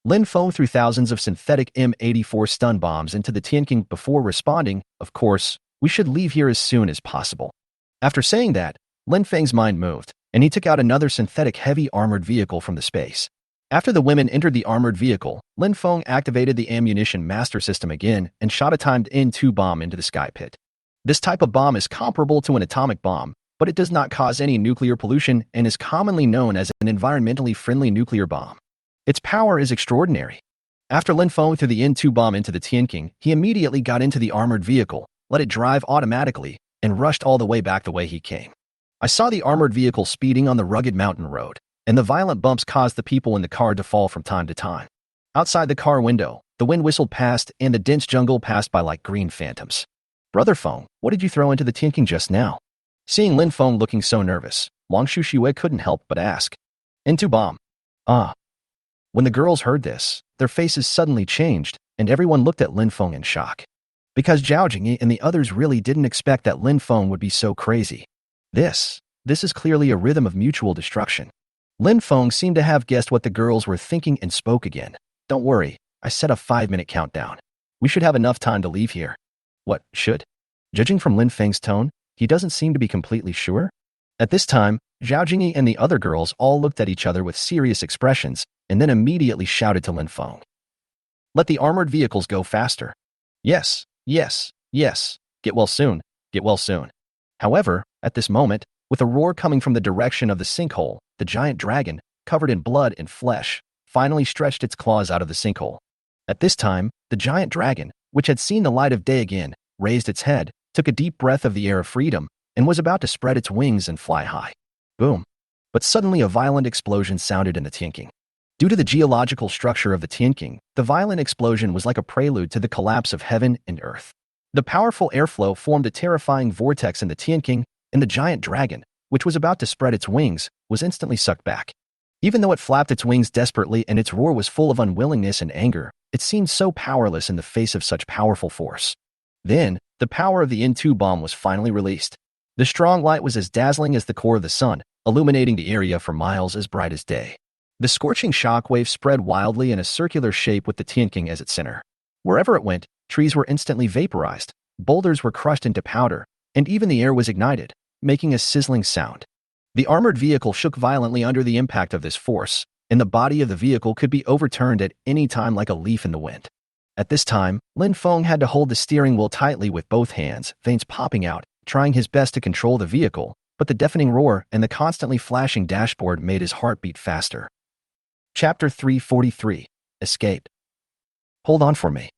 Lin Feng threw thousands of synthetic M84 stun bombs into the Tianqing before responding, of course, we should leave here as soon as possible. After saying that, Lin Feng's mind moved, and he took out another synthetic heavy armored vehicle from the space. After the women entered the armored vehicle, Lin Feng activated the ammunition master system again and shot a timed N2 bomb into the sky pit. This type of bomb is comparable to an atomic bomb, but it does not cause any nuclear pollution and is commonly known as an environmentally friendly nuclear bomb. Its power is extraordinary. After Lin Feng threw the N2 bomb into the Tianqing, he immediately got into the armored vehicle, let it drive automatically, and rushed all the way back the way he came. I saw the armored vehicle speeding on the rugged mountain road, and the violent bumps caused the people in the car to fall from time to time. Outside the car window, the wind whistled past and the dense jungle passed by like green phantoms. Brother Feng, what did you throw into the Tianqing just now? Seeing Lin Feng looking so nervous, Wang Shuxiue couldn't help but ask. N2 bomb. Ah. When the girls heard this, their faces suddenly changed, and everyone looked at Lin Feng in shock. Because Zhao Jingyi and the others really didn't expect that Lin Feng would be so crazy. This is clearly a rhythm of mutual destruction. Lin Feng seemed to have guessed what the girls were thinking and spoke again. Don't worry, I set a 5-minute countdown. We should have enough time to leave here. What, should? Judging from Lin Feng's tone, he doesn't seem to be completely sure. At this time, Zhao Jingyi and the other girls all looked at each other with serious expressions and then immediately shouted to Lin Feng. Let the armored vehicles go faster. Yes, yes, yes. Get well soon, get well soon. However, at this moment, with a roar coming from the direction of the sinkhole, the giant dragon, covered in blood and flesh, finally stretched its claws out of the sinkhole. At this time, the giant dragon, which had seen the light of day again, raised its head, took a deep breath of the air of freedom, and was about to spread its wings and fly high. Boom. But suddenly a violent explosion sounded in the Tianqing. Due to the geological structure of the Tianqing, the violent explosion was like a prelude to the collapse of heaven and earth. The powerful airflow formed a terrifying vortex in the Tianqing, and the giant dragon, which was about to spread its wings, was instantly sucked back. Even though it flapped its wings desperately and its roar was full of unwillingness and anger, it seemed so powerless in the face of such powerful force. Then, the power of the N2 bomb was finally released. The strong light was as dazzling as the core of the sun, illuminating the area for miles as bright as day. The scorching shockwave spread wildly in a circular shape with the Tianqing as its center. Wherever it went, trees were instantly vaporized, boulders were crushed into powder, and even the air was ignited, making a sizzling sound. The armored vehicle shook violently under the impact of this force, and the body of the vehicle could be overturned at any time like a leaf in the wind. At this time, Lin Feng had to hold the steering wheel tightly with both hands, veins popping out, trying his best to control the vehicle, but the deafening roar and the constantly flashing dashboard made his heart beat faster. Chapter 343. Escape. Hold on for me.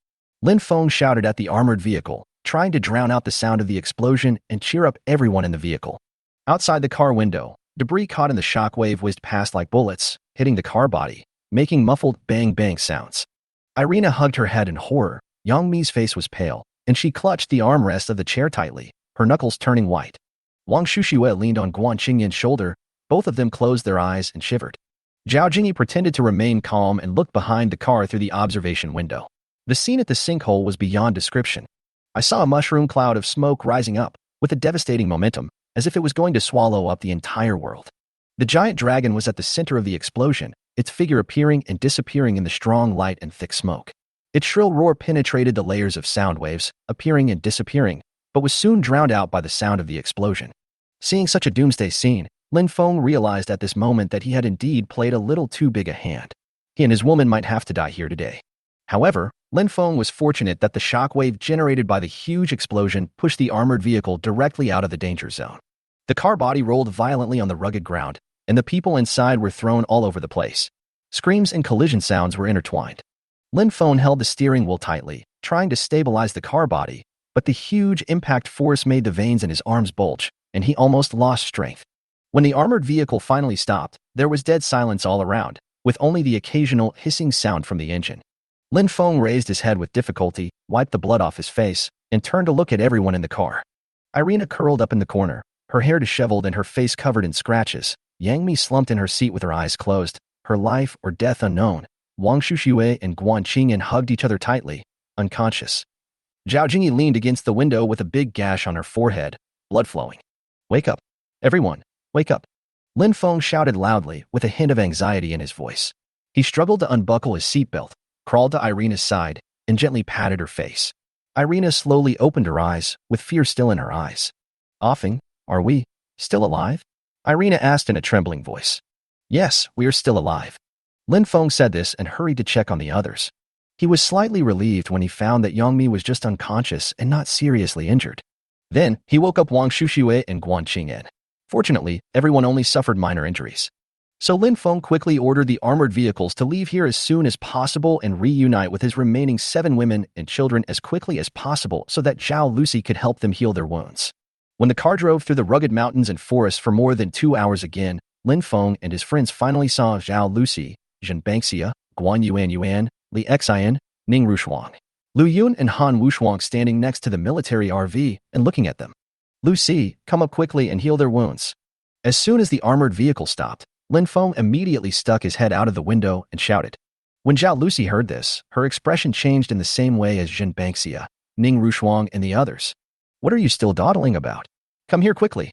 Lin Feng shouted at the armored vehicle, trying to drown out the sound of the explosion and cheer up everyone in the vehicle. Outside the car window, debris caught in the shockwave whizzed past like bullets, hitting the car body, making muffled bang-bang sounds. Irina hugged her head in horror. Yang Mi's face was pale, and she clutched the armrest of the chair tightly, her knuckles turning white. Wang Shuxiue leaned on Guan Qingyan's shoulder. Both of them closed their eyes and shivered. Zhao Jingyi pretended to remain calm and looked behind the car through the observation window. The scene at the sinkhole was beyond description. I saw a mushroom cloud of smoke rising up, with a devastating momentum, as if it was going to swallow up the entire world. The giant dragon was at the center of the explosion, its figure appearing and disappearing in the strong light and thick smoke. Its shrill roar penetrated the layers of sound waves, appearing and disappearing, but was soon drowned out by the sound of the explosion. Seeing such a doomsday scene, Lin Feng realized at this moment that he had indeed played a little too big a hand. He and his woman might have to die here today. However, Lin Feng was fortunate that the shockwave generated by the huge explosion pushed the armored vehicle directly out of the danger zone. The car body rolled violently on the rugged ground, and the people inside were thrown all over the place. Screams and collision sounds were intertwined. Lin Feng held the steering wheel tightly, trying to stabilize the car body, but the huge impact force made the veins in his arms bulge, and he almost lost strength. When the armored vehicle finally stopped, there was dead silence all around, with only the occasional hissing sound from the engine. Lin Feng raised his head with difficulty, wiped the blood off his face, and turned to look at everyone in the car. Irina curled up in the corner, her hair disheveled and her face covered in scratches. Yang Mi slumped in her seat with her eyes closed, her life or death unknown. Wang Shuxiue and Guan Qingyan hugged each other tightly, unconscious. Zhao Jingyi leaned against the window with a big gash on her forehead, blood flowing. "Wake up. Everyone, wake up." Lin Feng shouted loudly, with a hint of anxiety in his voice. He struggled to unbuckle his seatbelt, crawled to Irina's side, and gently patted her face. Irina slowly opened her eyes, with fear still in her eyes. "Offing, are we still alive?" Irina asked in a trembling voice. "Yes, we are still alive." Lin Feng said this and hurried to check on the others. He was slightly relieved when he found that Yang Mi was just unconscious and not seriously injured. Then, he woke up Wang Shuxiue and Guan Qingyan. Fortunately, everyone only suffered minor injuries. So Lin Feng quickly ordered the armored vehicles to leave here as soon as possible and reunite with his remaining 7 women and children as quickly as possible so that Zhao Lucy could help them heal their wounds. When the car drove through the rugged mountains and forests for more than 2 hours again, Lin Feng and his friends finally saw Zhao Lucy, Zhen Bangxia, Guan Yuan, Li Xian, Ning Rushuang, Lu Yun and Han Wushuang standing next to the military RV and looking at them. "Lucy, come up quickly and heal their wounds." As soon as the armored vehicle stopped, Lin Feng immediately stuck his head out of the window and shouted. When Zhao Lucy heard this, her expression changed in the same way as Zhen Bangxia, Ning Rushuang, and the others. "What are you still dawdling about? Come here quickly."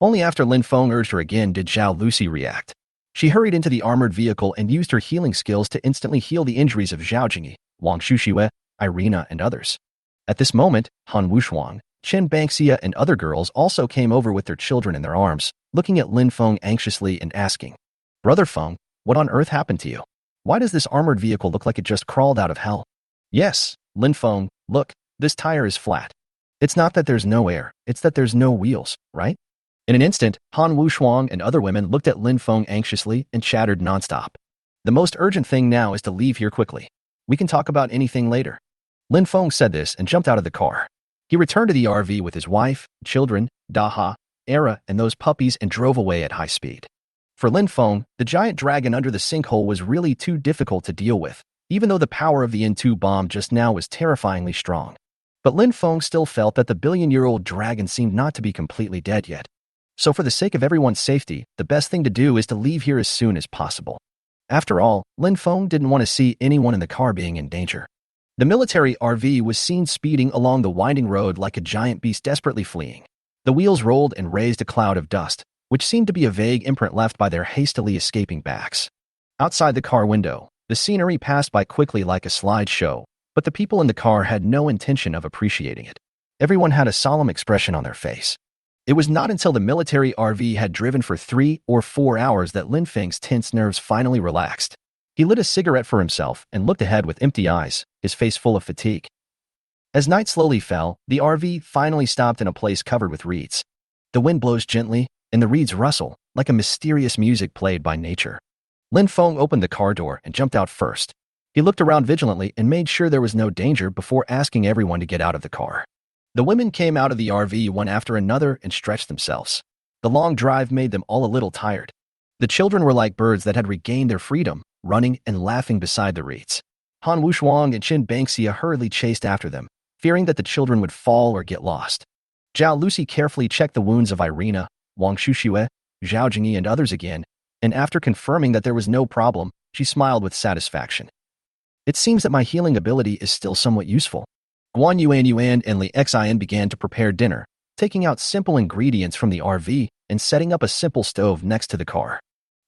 Only after Lin Feng urged her again did Zhao Lucy react. She hurried into the armored vehicle and used her healing skills to instantly heal the injuries of Zhao Jingyi, Wang Shuxiue, Irina, and others. At this moment, Han Wushuang, Chen Bangxia, and other girls also came over with their children in their arms, looking at Lin Feng anxiously and asking, "Brother Feng, what on earth happened to you? Why does this armored vehicle look like it just crawled out of hell?" "Yes, Lin Feng, look, this tire is flat. It's not that there's no air, it's that there's no wheels, right?" In an instant, Han Wushuang and other women looked at Lin Feng anxiously and chattered nonstop. "The most urgent thing now is to leave here quickly. We can talk about anything later." Lin Feng said this and jumped out of the car. He returned to the RV with his wife, children, Daha, Era, and those puppies and drove away at high speed. For Lin Feng, the giant dragon under the sinkhole was really too difficult to deal with, even though the power of the N2 bomb just now was terrifyingly strong. But Lin Feng still felt that the billion-year-old dragon seemed not to be completely dead yet. So for the sake of everyone's safety, the best thing to do is to leave here as soon as possible. After all, Lin Feng didn't want to see anyone in the car being in danger. The military RV was seen speeding along the winding road like a giant beast desperately fleeing. The wheels rolled and raised a cloud of dust, which seemed to be a vague imprint left by their hastily escaping backs. Outside the car window, the scenery passed by quickly like a slideshow, but the people in the car had no intention of appreciating it. Everyone had a solemn expression on their face. It was not until the military RV had driven for 3 or 4 hours that Lin Feng's tense nerves finally relaxed. He lit a cigarette for himself and looked ahead with empty eyes, his face full of fatigue. As night slowly fell, the RV finally stopped in a place covered with reeds. The wind blows gently, and the reeds rustle, like a mysterious music played by nature. Lin Feng opened the car door and jumped out first. He looked around vigilantly and made sure there was no danger before asking everyone to get out of the car. The women came out of the RV one after another and stretched themselves. The long drive made them all a little tired. The children were like birds that had regained their freedom, running and laughing beside the reeds. Han Wushuang and Chen Bangxia hurriedly chased after them, fearing that the children would fall or get lost. Zhao Lucy carefully checked the wounds of Irina, Wang Shuxue, Zhao Jingyi, and others again, and after confirming that there was no problem, she smiled with satisfaction. It seems that my healing ability is still somewhat useful. Guan Yuan and Li Xin began to prepare dinner, taking out simple ingredients from the RV and setting up a simple stove next to the car.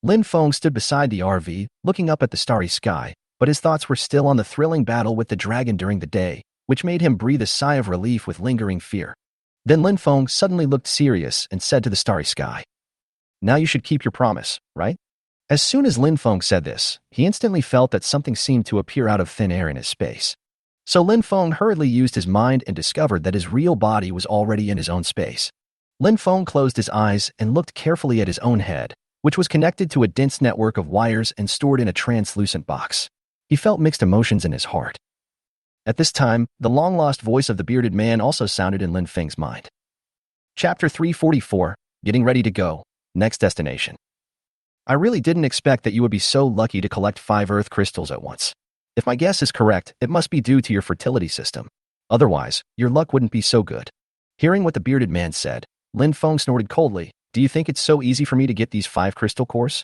Lin Feng stood beside the RV, looking up at the starry sky, but his thoughts were still on the thrilling battle with the dragon during the day, which made him breathe a sigh of relief with lingering fear. Then Lin Feng suddenly looked serious and said to the starry sky, "Now you should keep your promise, right?" As soon as Lin Feng said this, he instantly felt that something seemed to appear out of thin air in his space. So Lin Feng hurriedly used his mind and discovered that his real body was already in his own space. Lin Feng closed his eyes and looked carefully at his own head, which was connected to a dense network of wires and stored in a translucent box. He felt mixed emotions in his heart. At this time, the long-lost voice of the bearded man also sounded in Lin Feng's mind. Chapter 344, Getting Ready to Go, Next Destination. I really didn't expect that you would be so lucky to collect 5 earth crystals at once. If my guess is correct, it must be due to your fertility system. Otherwise, your luck wouldn't be so good. Hearing what the bearded man said, Lin Feng snorted coldly. Do you think it's so easy for me to get these 5 crystal cores?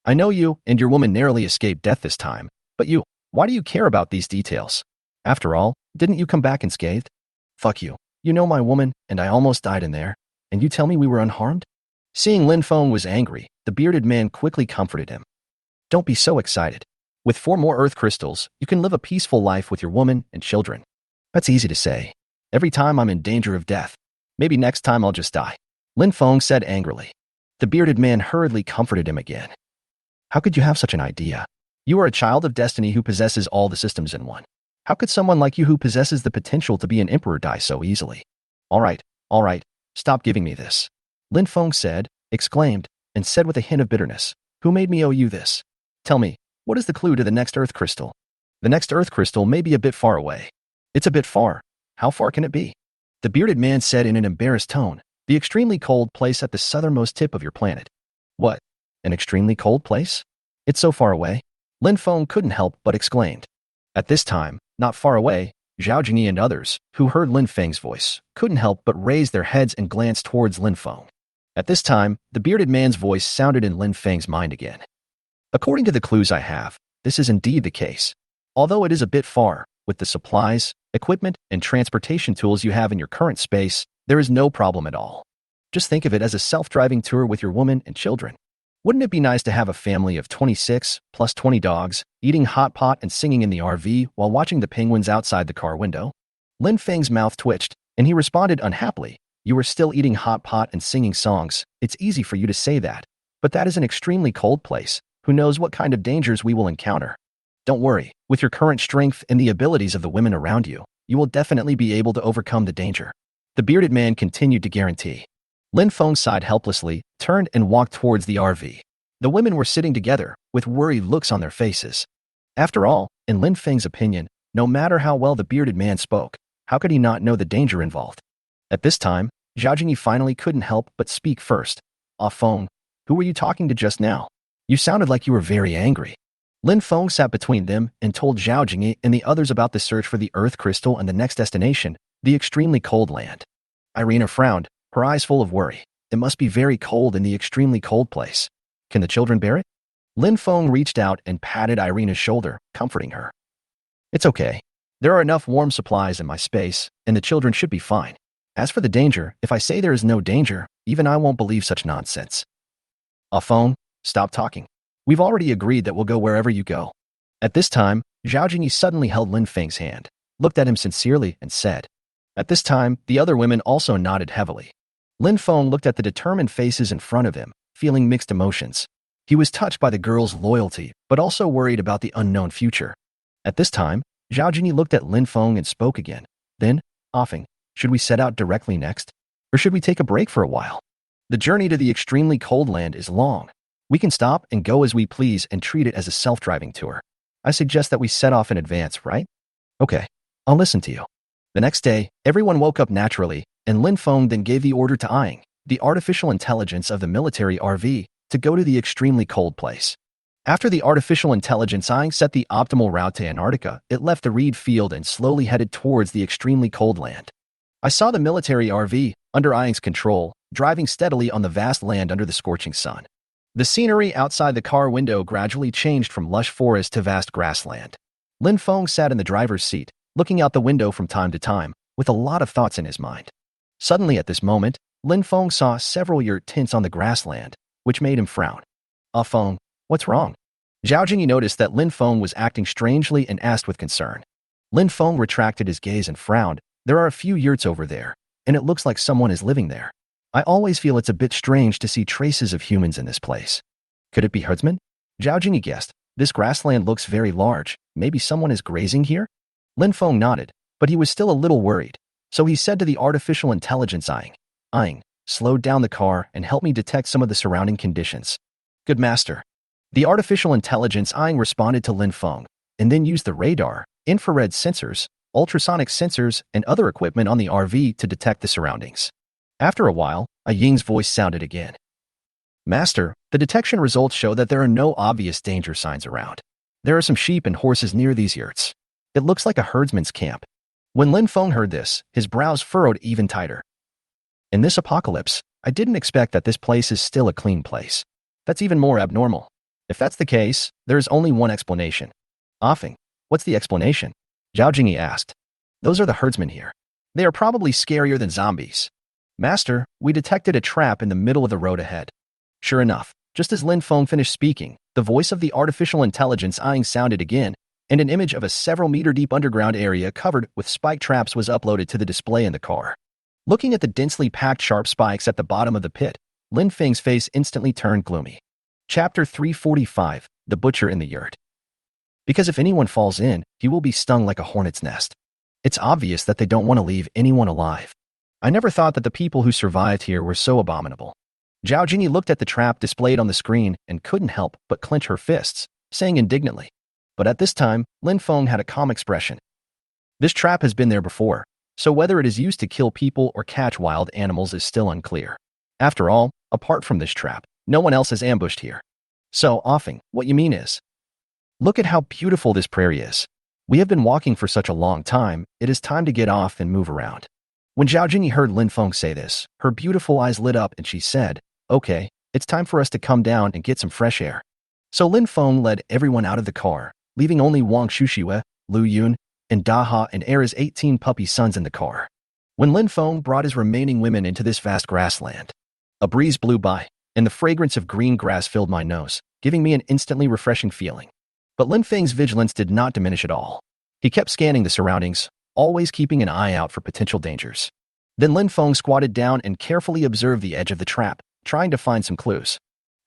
I know you and your woman narrowly escaped death this time, but why do you care about these details? After all, didn't you come back unscathed? Fuck you. You know my woman, and I almost died in there, and you tell me we were unharmed? Seeing Lin Feng was angry, the bearded man quickly comforted him. Don't be so excited. With 4 more earth crystals, you can live a peaceful life with your woman and children. That's easy to say. Every time I'm in danger of death. Maybe next time I'll just die. Lin Feng said angrily. The bearded man hurriedly comforted him again. How could you have such an idea? You are a child of destiny who possesses all the systems in one. How could someone like you who possesses the potential to be an emperor die so easily? All right, stop giving me this. Lin Feng exclaimed, and said with a hint of bitterness, who made me owe you this? Tell me, what is the clue to the next earth crystal? The next earth crystal may be a bit far away. It's a bit far. How far can it be? The bearded man said in an embarrassed tone, the extremely cold place at the southernmost tip of your planet. What? An extremely cold place? It's so far away? Lin Feng couldn't help but exclaimed. At this time, not far away, Zhao Jingyi and others, who heard Lin Feng's voice, couldn't help but raise their heads and glance towards Lin Feng. At this time, the bearded man's voice sounded in Lin Feng's mind again. According to the clues I have, this is indeed the case. Although it is a bit far, with the supplies, equipment, and transportation tools you have in your current space, there is no problem at all. Just think of it as a self-driving tour with your woman and children. Wouldn't it be nice to have a family of 26 plus 20 dogs, eating hot pot and singing in the RV while watching the penguins outside the car window? Lin Feng's mouth twitched, and he responded unhappily. You are still eating hot pot and singing songs. It's easy for you to say that. But that is an extremely cold place. Who knows what kind of dangers we will encounter? Don't worry. With your current strength and the abilities of the women around you, you will definitely be able to overcome the danger. The bearded man continued to guarantee. Lin Feng sighed helplessly, turned and walked towards the RV. The women were sitting together, with worried looks on their faces. After all, in Lin Feng's opinion, no matter how well the bearded man spoke, how could he not know the danger involved? At this time, Zhao Jingyi finally couldn't help but speak first. Ah Feng, who were you talking to just now? You sounded like you were very angry. Lin Feng sat between them and told Zhao Jingyi and the others about the search for the earth crystal and the next destination, the extremely cold land. Irina frowned, her eyes full of worry. It must be very cold in the extremely cold place. Can the children bear it? Lin Feng reached out and patted Irina's shoulder, comforting her. It's okay. There are enough warm supplies in my space, and the children should be fine. As for the danger, if I say there is no danger, even I won't believe such nonsense. Ah Feng, stop talking. We've already agreed that we'll go wherever you go. At this time, Zhao Jingyi suddenly held Lin Feng's hand, looked at him sincerely, and said. At this time, the other women also nodded heavily. Lin Feng looked at the determined faces in front of him, feeling mixed emotions. He was touched by the girl's loyalty, but also worried about the unknown future. At this time, Zhao Jingyi looked at Lin Feng and spoke again. Then, Ah Feng, should we set out directly next? Or should we take a break for a while? The journey to the extremely cold land is long. We can stop and go as we please and treat it as a self-driving tour. I suggest that we set off in advance, right? Okay, I'll listen to you. The next day, everyone woke up naturally, and Lin Feng then gave the order to Ying, the artificial intelligence of the military RV, to go to the extremely cold place. After the artificial intelligence Ying set the optimal route to Antarctica, it left the reed field and slowly headed towards the extremely cold land. I saw the military RV, under Ying's control, driving steadily on the vast land under the scorching sun. The scenery outside the car window gradually changed from lush forest to vast grassland. Lin Feng sat in the driver's seat, looking out the window from time to time, with a lot of thoughts in his mind. Suddenly at this moment, Lin Feng saw several yurt tents on the grassland, which made him frown. Feng, what's wrong? Zhao Jingyi noticed that Lin Feng was acting strangely and asked with concern. Lin Feng retracted his gaze and frowned. There are a few yurts over there, and it looks like someone is living there. I always feel it's a bit strange to see traces of humans in this place. Could it be herdsmen? Zhao Jingyi guessed. This grassland looks very large. Maybe someone is grazing here? Lin Feng nodded, but he was still a little worried. So he said to the artificial intelligence Ying, slow down the car and help me detect some of the surrounding conditions. Good master. The artificial intelligence Ying responded to Lin Feng, and then used the radar, infrared sensors, ultrasonic sensors, and other equipment on the RV to detect the surroundings. After a while, Ying's voice sounded again. Master, the detection results show that there are no obvious danger signs around. There are some sheep and horses near these yurts. It looks like a herdsman's camp. When Lin Feng heard this, his brows furrowed even tighter. In this apocalypse, I didn't expect that this place is still a clean place. That's even more abnormal. If that's the case, there is only one explanation. Feng, what's the explanation? Zhao Jingyi asked. Those are the herdsmen here. They are probably scarier than zombies. Master, we detected a trap in the middle of the road ahead. Sure enough, just as Lin Feng finished speaking, the voice of the artificial intelligence Ying sounded again, and an image of a several-meter-deep underground area covered with spike traps was uploaded to the display in the car. Looking at the densely packed sharp spikes at the bottom of the pit, Lin Feng's face instantly turned gloomy. Chapter 345, The Butcher in the Yurt. Because if anyone falls in, he will be stung like a hornet's nest. It's obvious that they don't want to leave anyone alive. I never thought that the people who survived here were so abominable. Zhao Jingyi looked at the trap displayed on the screen and couldn't help but clench her fists, saying indignantly. But at this time, Lin Feng had a calm expression. This trap has been there before, so whether it is used to kill people or catch wild animals is still unclear. After all, apart from this trap, no one else is ambushed here. So, Feng, what you mean is, look at how beautiful this prairie is. We have been walking for such a long time, it is time to get off and move around. When Zhao Jingyi heard Lin Feng say this, her beautiful eyes lit up and she said, okay, it's time for us to come down and get some fresh air. So Lin Feng led everyone out of the car, leaving only Wang Shuxiwe, Lu Yun, and Daha and Era's 18 puppy sons in the car. When Lin Feng brought his remaining women into this vast grassland, a breeze blew by, and the fragrance of green grass filled my nose, giving me an instantly refreshing feeling. But Lin Feng's vigilance did not diminish at all. He kept scanning the surroundings, always keeping an eye out for potential dangers. Then Lin Feng squatted down and carefully observed the edge of the trap, trying to find some clues.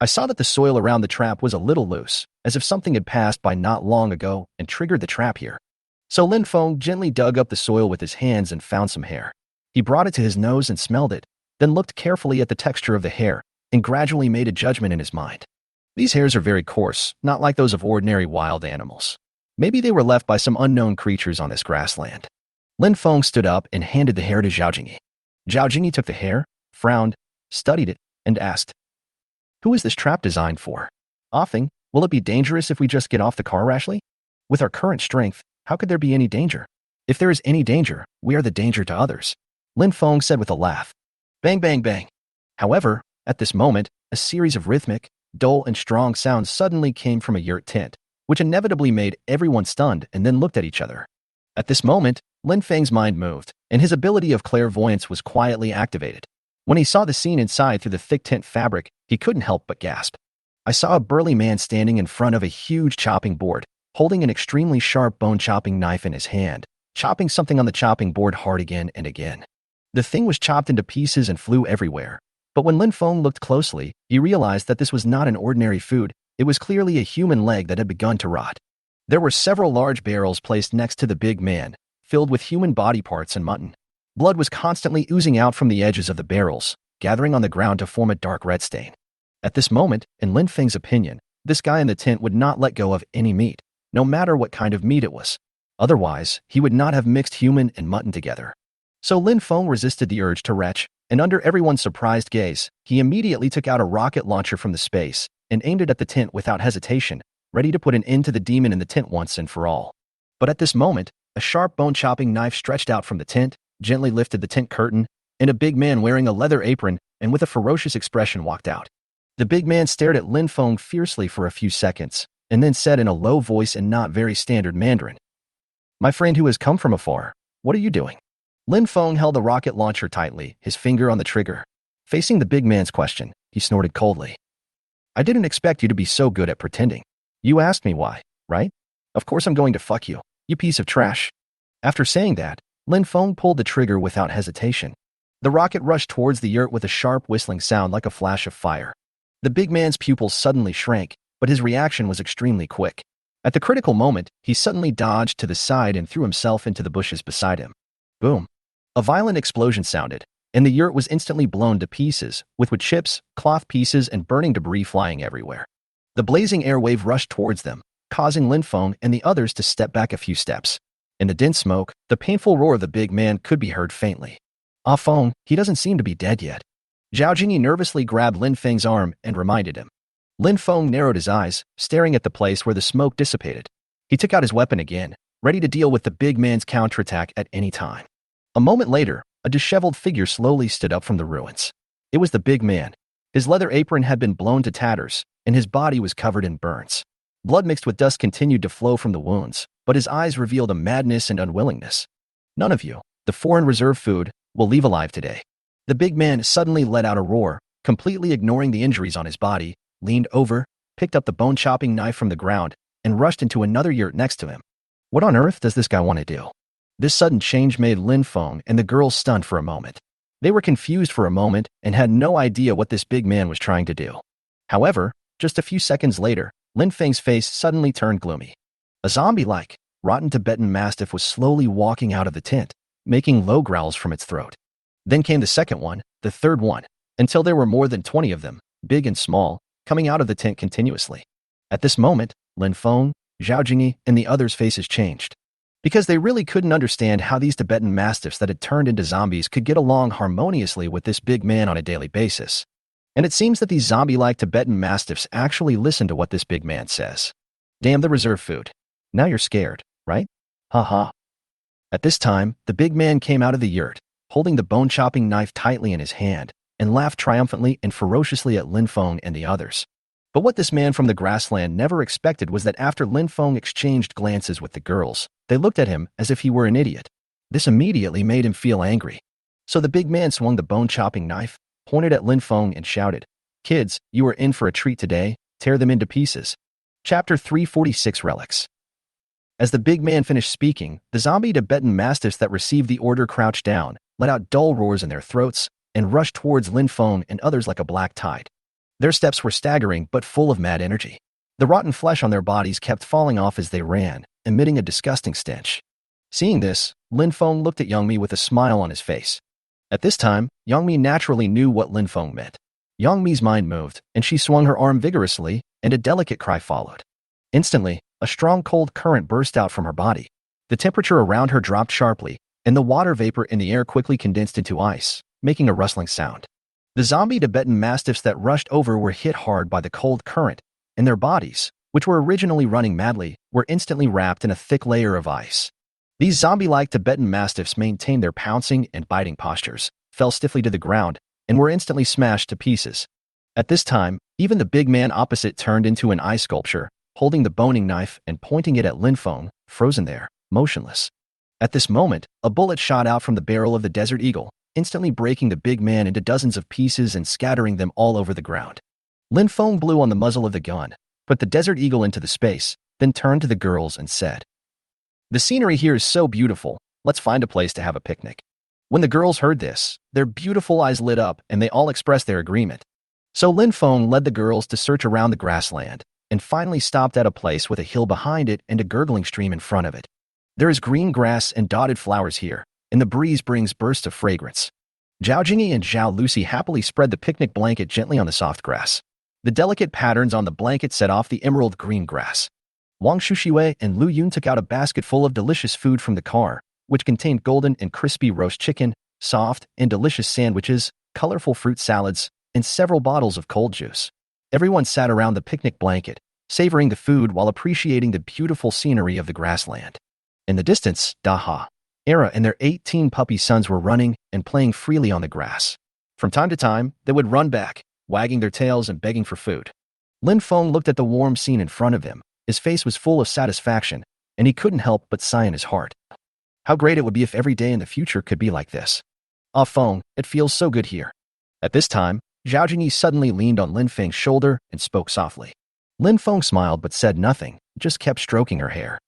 I saw that the soil around the trap was a little loose, as if something had passed by not long ago and triggered the trap here. So Lin Feng gently dug up the soil with his hands and found some hair. He brought it to his nose and smelled it, then looked carefully at the texture of the hair, and gradually made a judgment in his mind. These hairs are very coarse, not like those of ordinary wild animals. Maybe they were left by some unknown creatures on this grassland. Lin Feng stood up and handed the hair to Zhao Jingyi. Zhao Jingyi took the hair, frowned, studied it, and asked, who is this trap designed for? Feng, will it be dangerous if we just get off the car rashly? With our current strength, how could there be any danger? If there is any danger, we are the danger to others. Lin Feng said with a laugh. Bang, bang, bang. However, at this moment, a series of rhythmic, dull and strong sounds suddenly came from a yurt tent, which inevitably made everyone stunned and then looked at each other. At this moment, Lin Feng's mind moved, and his ability of clairvoyance was quietly activated. When he saw the scene inside through the thick tent fabric, he couldn't help but gasp. I saw a burly man standing in front of a huge chopping board, holding an extremely sharp bone-chopping knife in his hand, chopping something on the chopping board hard again and again. The thing was chopped into pieces and flew everywhere. But when Lin Feng looked closely, he realized that this was not an ordinary food. It was clearly a human leg that had begun to rot. There were several large barrels placed next to the big man, filled with human body parts and mutton. Blood was constantly oozing out from the edges of the barrels, gathering on the ground to form a dark red stain. At this moment, in Lin Feng's opinion, this guy in the tent would not let go of any meat, no matter what kind of meat it was. Otherwise, he would not have mixed human and mutton together. So Lin Feng resisted the urge to retch, and under everyone's surprised gaze, he immediately took out a rocket launcher from the space and aimed it at the tent without hesitation, ready to put an end to the demon in the tent once and for all. But at this moment, a sharp bone-chopping knife stretched out from the tent, gently lifted the tent curtain, and a big man wearing a leather apron and with a ferocious expression walked out. The big man stared at Lin Feng fiercely for a few seconds, and then said in a low voice and not very standard Mandarin, "My friend who has come from afar, what are you doing?" Lin Feng held the rocket launcher tightly, his finger on the trigger. Facing the big man's question, he snorted coldly. "I didn't expect you to be so good at pretending. You asked me why, right? Of course I'm going to fuck you, you piece of trash." After saying that, Lin Feng pulled the trigger without hesitation. The rocket rushed towards the yurt with a sharp whistling sound like a flash of fire. The big man's pupils suddenly shrank, but his reaction was extremely quick. At the critical moment, he suddenly dodged to the side and threw himself into the bushes beside him. Boom! A violent explosion sounded, and the yurt was instantly blown to pieces, with wood chips, cloth pieces, and burning debris flying everywhere. The blazing air wave rushed towards them, causing Lin Feng and the others to step back a few steps. In the dense smoke, the painful roar of the big man could be heard faintly. "Ah Feng, he doesn't seem to be dead yet." Zhao Jingyi nervously grabbed Lin Feng's arm and reminded him. Lin Feng narrowed his eyes, staring at the place where the smoke dissipated. He took out his weapon again, ready to deal with the big man's counterattack at any time. A moment later, a disheveled figure slowly stood up from the ruins. It was the big man. His leather apron had been blown to tatters, and his body was covered in burns. Blood mixed with dust continued to flow from the wounds, but his eyes revealed a madness and unwillingness. "None of you, the foreign reserve food, will leave alive today." The big man suddenly let out a roar, completely ignoring the injuries on his body, leaned over, picked up the bone-chopping knife from the ground, and rushed into another yurt next to him. What on earth does this guy want to do? This sudden change made Lin Feng and the girls stunned for a moment. They were confused for a moment and had no idea what this big man was trying to do. However, just a few seconds later, Lin Feng's face suddenly turned gloomy. A zombie-like, rotten Tibetan mastiff was slowly walking out of the tent, making low growls from its throat. Then came the second one, the third one, until there were more than 20 of them, big and small, coming out of the tent continuously. At this moment, Lin Feng, Zhao Jingyi, and the others' faces changed. Because they really couldn't understand how these Tibetan mastiffs that had turned into zombies could get along harmoniously with this big man on a daily basis. And it seems that these zombie-like Tibetan mastiffs actually listen to what this big man says. Damn the reserve food. Now you're scared, right? Ha. At this time, the big man came out of the yurt, holding the bone-chopping knife tightly in his hand, and laughed triumphantly and ferociously at Lin Feng and the others. But what this man from the grassland never expected was that after Lin Feng exchanged glances with the girls, they looked at him as if he were an idiot. This immediately made him feel angry. So the big man swung the bone-chopping knife, pointed at Lin Feng and shouted, "Kids, you are in for a treat today, tear them into pieces." Chapter 346 Relics. As the big man finished speaking, the zombie Tibetan mastiffs that received the order crouched down, let out dull roars in their throats, and rushed towards Lin Feng and others like a black tide. Their steps were staggering but full of mad energy. The rotten flesh on their bodies kept falling off as they ran, emitting a disgusting stench. Seeing this, Lin Feng looked at Yang Mi with a smile on his face. At this time, Yang Mi naturally knew what Lin Feng meant. Yang Mi's mind moved, and she swung her arm vigorously, and a delicate cry followed. Instantly, a strong cold current burst out from her body. The temperature around her dropped sharply, and the water vapor in the air quickly condensed into ice, making a rustling sound. The zombie Tibetan mastiffs that rushed over were hit hard by the cold current, and their bodies, which were originally running madly, were instantly wrapped in a thick layer of ice. These zombie-like Tibetan mastiffs maintained their pouncing and biting postures, fell stiffly to the ground, and were instantly smashed to pieces. At this time, even the big man opposite turned into an ice sculpture, holding the boning knife and pointing it at Lin Feng, frozen there, motionless. At this moment, a bullet shot out from the barrel of the Desert Eagle, instantly breaking the big man into dozens of pieces and scattering them all over the ground. Lin Feng blew on the muzzle of the gun, put the Desert Eagle into the space, then turned to the girls and said, "The scenery here is so beautiful, let's find a place to have a picnic." When the girls heard this, their beautiful eyes lit up and they all expressed their agreement. So Lin Feng led the girls to search around the grassland, and finally stopped at a place with a hill behind it and a gurgling stream in front of it. There is green grass and dotted flowers here, and the breeze brings bursts of fragrance. Zhao Jingyi and Zhao Lucy happily spread the picnic blanket gently on the soft grass. The delicate patterns on the blanket set off the emerald green grass. Wang Shushiwei and Lu Yun took out a basket full of delicious food from the car, which contained golden and crispy roast chicken, soft and delicious sandwiches, colorful fruit salads, and several bottles of cold juice. Everyone sat around the picnic blanket, savoring the food while appreciating the beautiful scenery of the grassland. In the distance, Daha, Era and their 18 puppy sons were running and playing freely on the grass. From time to time, they would run back, wagging their tails and begging for food. Lin Feng looked at the warm scene in front of him. His face was full of satisfaction, and he couldn't help but sigh in his heart. How great it would be if every day in the future could be like this. Ah Feng, it feels so good here. At this time, Zhao Jingyi suddenly leaned on Lin Feng's shoulder and spoke softly. Lin Feng smiled but said nothing, just kept stroking her hair.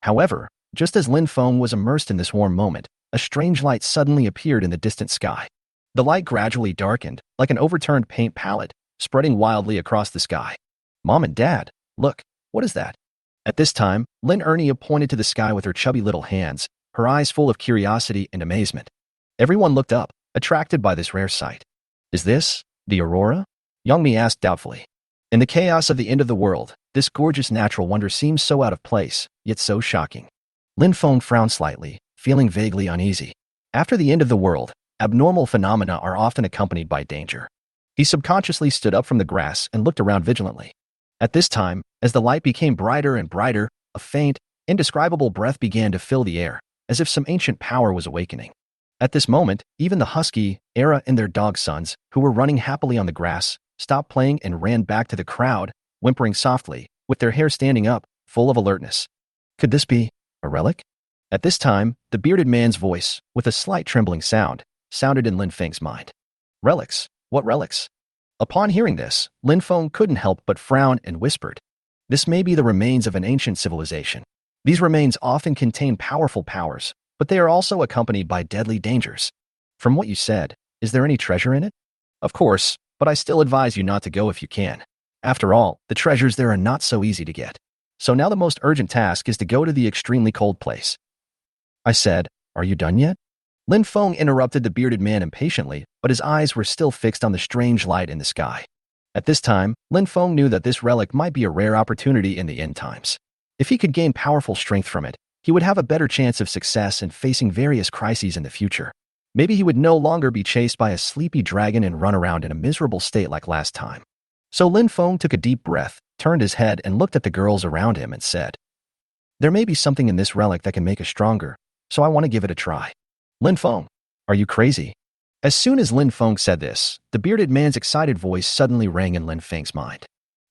However, just as Lin Feng was immersed in this warm moment, a strange light suddenly appeared in the distant sky. The light gradually darkened, like an overturned paint palette, spreading wildly across the sky. Mom and Dad, look, what is that? At this time, Lin Ernie pointed to the sky with her chubby little hands, her eyes full of curiosity and amazement. Everyone looked up, attracted by this rare sight. Is this the aurora? Yongmi asked doubtfully. In the chaos of the end of the world, this gorgeous natural wonder seems so out of place, yet so shocking. Lin Feng frowned slightly, feeling vaguely uneasy. After the end of the world, abnormal phenomena are often accompanied by danger. He subconsciously stood up from the grass and looked around vigilantly. At this time, as the light became brighter and brighter, a faint, indescribable breath began to fill the air, as if some ancient power was awakening. At this moment, even the husky, Era and their dog sons, who were running happily on the grass, stopped playing and ran back to the crowd, whimpering softly, with their hair standing up, full of alertness. Could this be a relic? At this time, the bearded man's voice, with a slight trembling sound, sounded in Lin Feng's mind. Relics? What relics? Upon hearing this, Lin Feng couldn't help but frown and whispered, "This may be the remains of an ancient civilization. These remains often contain powerful powers, but they are also accompanied by deadly dangers. From what you said, is there any treasure in it?" "Of course, but I still advise you not to go if you can. After all, the treasures there are not so easy to get. So now the most urgent task is to go to the extremely cold place." I said, "Are you done yet?" Lin Feng interrupted the bearded man impatiently, but his eyes were still fixed on the strange light in the sky. At this time, Lin Feng knew that this relic might be a rare opportunity in the end times. If he could gain powerful strength from it, he would have a better chance of success in facing various crises in the future. Maybe he would no longer be chased by a sleepy dragon and run around in a miserable state like last time. So Lin Feng took a deep breath, turned his head and looked at the girls around him and said, "There may be something in this relic that can make us stronger, so I want to give it a try." "Lin Feng, are you crazy?" As soon as Lin Feng said this, the bearded man's excited voice suddenly rang in Lin Feng's mind.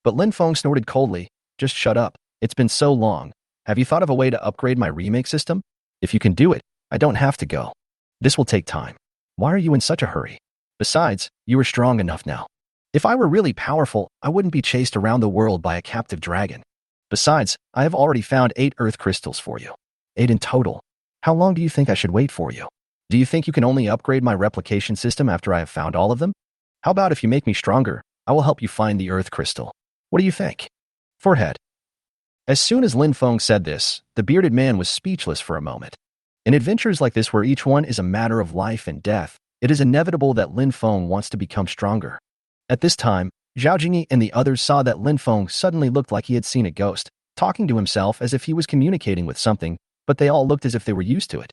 But Lin Feng snorted coldly, "Just shut up. It's been so long. Have you thought of a way to upgrade my remake system? If you can do it, I don't have to go. This will take time. Why are you in such a hurry? Besides, you are strong enough now. If I were really powerful, I wouldn't be chased around the world by a captive dragon. Besides, I have already found 8 earth crystals for you. 8 in total. How long do you think I should wait for you? Do you think you can only upgrade my replication system after I have found all of them? How about if you make me stronger, I will help you find the earth crystal. What do you think?" Forehead. As soon as Lin Feng said this, the bearded man was speechless for a moment. In adventures like this where each one is a matter of life and death, it is inevitable that Lin Feng wants to become stronger. At this time, Zhao Jingyi and the others saw that Lin Feng suddenly looked like he had seen a ghost, talking to himself as if he was communicating with something, but they all looked as if they were used to it.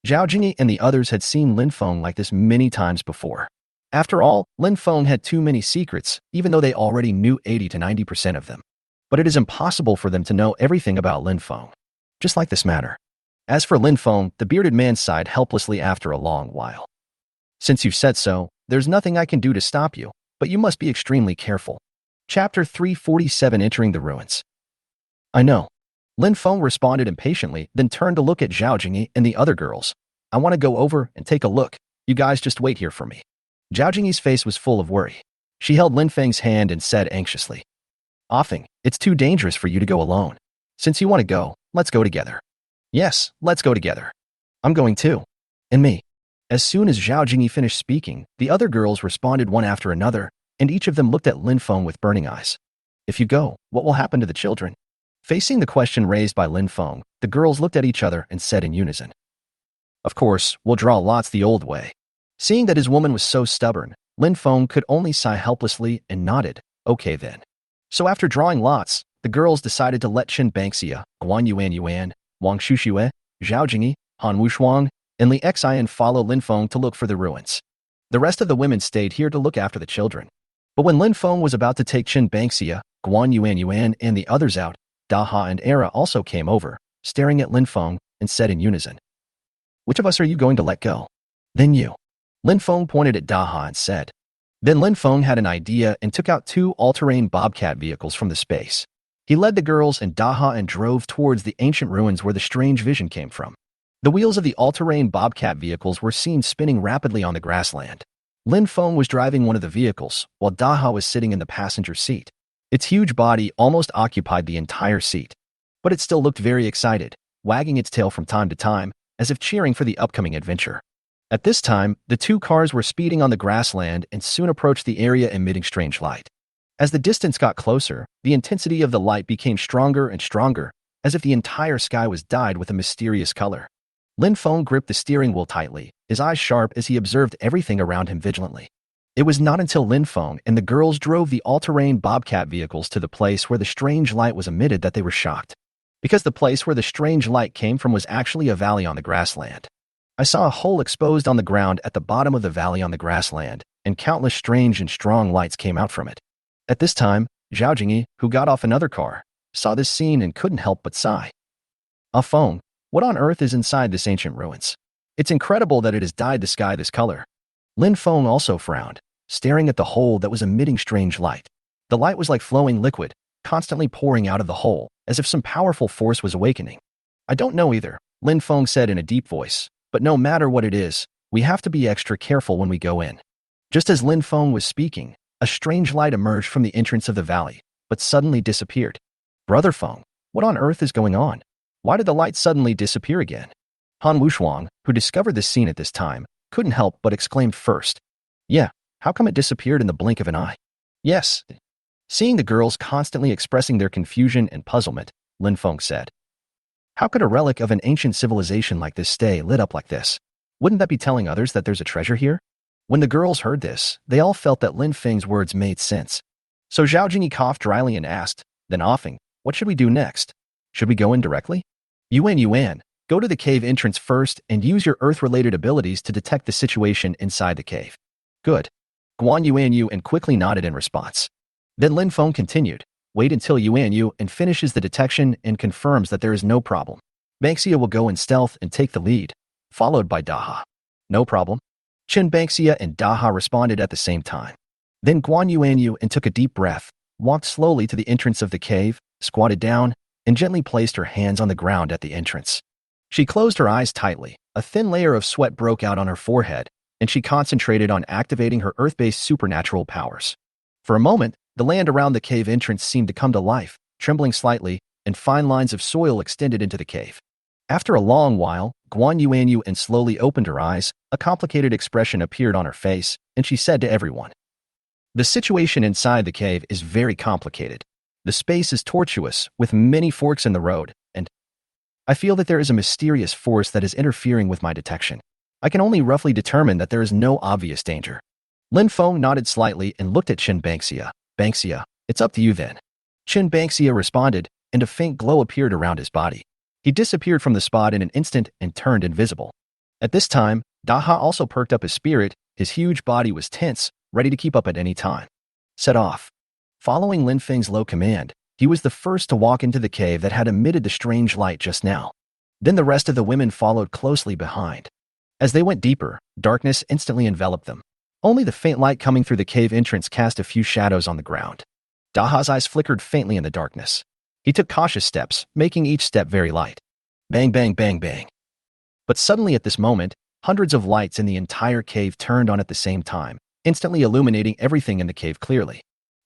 Zhao Jingyi and the others had seen Lin Feng like this many times before. After all, Lin Feng had too many secrets, even though they already knew 80 to 90% of them. But it is impossible for them to know everything about Lin Feng. Just like this matter. As for Lin Feng, the bearded man sighed helplessly after a long while. "Since you've said so, there's nothing I can do to stop you, but you must be extremely careful." Chapter 347, Entering the Ruins. "I know." Lin Feng responded impatiently, then turned to look at Zhao Jingyi and the other girls. "I want to go over and take a look. You guys just wait here for me." Zhao Jingyi's face was full of worry. She held Lin Feng's hand and said anxiously, "Offing, it's too dangerous for you to go alone. Since you want to go, let's go together." "Yes, let's go together." "I'm going too." "And me." As soon as Zhao Jingyi finished speaking, the other girls responded one after another, and each of them looked at Lin Feng with burning eyes. "If you go, what will happen to the children?" Facing the question raised by Lin Feng, the girls looked at each other and said in unison, "Of course, we'll draw lots the old way." Seeing that his woman was so stubborn, Lin Feng could only sigh helplessly and nodded, "Okay then." So after drawing lots, the girls decided to let Chen Bangxia, Guan Yuan, Wang Shuxue, Zhao Jingyi, Han Wushuang, and Li Xian follow Lin Feng to look for the ruins. The rest of the women stayed here to look after the children. But when Lin Feng was about to take Chen Bangxia, Guan Yuan, and the others out, Daha and Era also came over, staring at Lin Feng, and said in unison, Which of us are you going to let go? Then you. Lin Feng pointed at Daha and said. Then Lin Feng had an idea and took out 2 all-terrain bobcat vehicles from the space. He led the girls and Daha and drove towards the ancient ruins where the strange vision came from. The wheels of the all-terrain bobcat vehicles were seen spinning rapidly on the grassland. Lin Feng was driving one of the vehicles, while Daha was sitting in the passenger seat. Its huge body almost occupied the entire seat. But it still looked very excited, wagging its tail from time to time, as if cheering for the upcoming adventure. At this time, the 2 cars were speeding on the grassland and soon approached the area emitting strange light. As the distance got closer, the intensity of the light became stronger and stronger, as if the entire sky was dyed with a mysterious color. Lin Feng gripped the steering wheel tightly, his eyes sharp as he observed everything around him vigilantly. It was not until Lin Feng and the girls drove the all-terrain bobcat vehicles to the place where the strange light was emitted that they were shocked. Because the place where the strange light came from was actually a valley on the grassland. I saw a hole exposed on the ground at the bottom of the valley on the grassland, and countless strange and strong lights came out from it. At this time, Zhao Jingyi, who got off another car, saw this scene and couldn't help but sigh. Ah Feng, what on earth is inside this ancient ruins? It's incredible that it has dyed the sky this color. Lin Feng also frowned, staring at the hole that was emitting strange light. The light was like flowing liquid, constantly pouring out of the hole, as if some powerful force was awakening. I don't know either, Lin Feng said in a deep voice, but no matter what it is, we have to be extra careful when we go in. Just as Lin Feng was speaking, a strange light emerged from the entrance of the valley, but suddenly disappeared. Brother Feng, what on earth is going on? Why did the light suddenly disappear again? Han Wushuang, who discovered this scene at this time, couldn't help but exclaimed first. Yeah, how come it disappeared in the blink of an eye? Yes. Seeing the girls constantly expressing their confusion and puzzlement, Lin Feng said. How could a relic of an ancient civilization like this stay lit up like this? Wouldn't that be telling others that there's a treasure here? When the girls heard this, they all felt that Lin Feng's words made sense. So Zhao Jingyi coughed dryly and asked, then offing, what should we do next? Should we go in directly? Yuan, go to the cave entrance first and use your earth-related abilities to detect the situation inside the cave. Good. Guan Yuan and quickly nodded in response. Then Lin Feng continued, wait until Yuan and finishes the detection and confirms that there is no problem. Banksia will go in stealth and take the lead, followed by Daha. No problem. Chen Banksia and Daha responded at the same time. Then Guan Yuan took a deep breath, walked slowly to the entrance of the cave, squatted down, and gently placed her hands on the ground at the entrance. She closed her eyes tightly, a thin layer of sweat broke out on her forehead, and she concentrated on activating her earth-based supernatural powers. For a moment, the land around the cave entrance seemed to come to life, trembling slightly, and fine lines of soil extended into the cave. After a long while, Guan Yuan slowly opened her eyes, a complicated expression appeared on her face, and she said to everyone, the situation inside the cave is very complicated. The space is tortuous, with many forks in the road, and I feel that there is a mysterious force that is interfering with my detection. I can only roughly determine that there is no obvious danger. Lin Feng nodded slightly and looked at Chen Banksia. Banksia, it's up to you then. Chen Banksia responded, and a faint glow appeared around his body. He disappeared from the spot in an instant and turned invisible. At this time, Daha also perked up his spirit. His huge body was tense, ready to keep up at any time. Set off. Following Lin Feng's low command, he was the first to walk into the cave that had emitted the strange light just now. Then the rest of the women followed closely behind. As they went deeper, darkness instantly enveloped them. Only the faint light coming through the cave entrance cast a few shadows on the ground. Daha's eyes flickered faintly in the darkness. He took cautious steps, making each step very light. Bang, bang, bang, bang. But suddenly at this moment, hundreds of lights in the entire cave turned on at the same time, instantly illuminating everything in the cave clearly.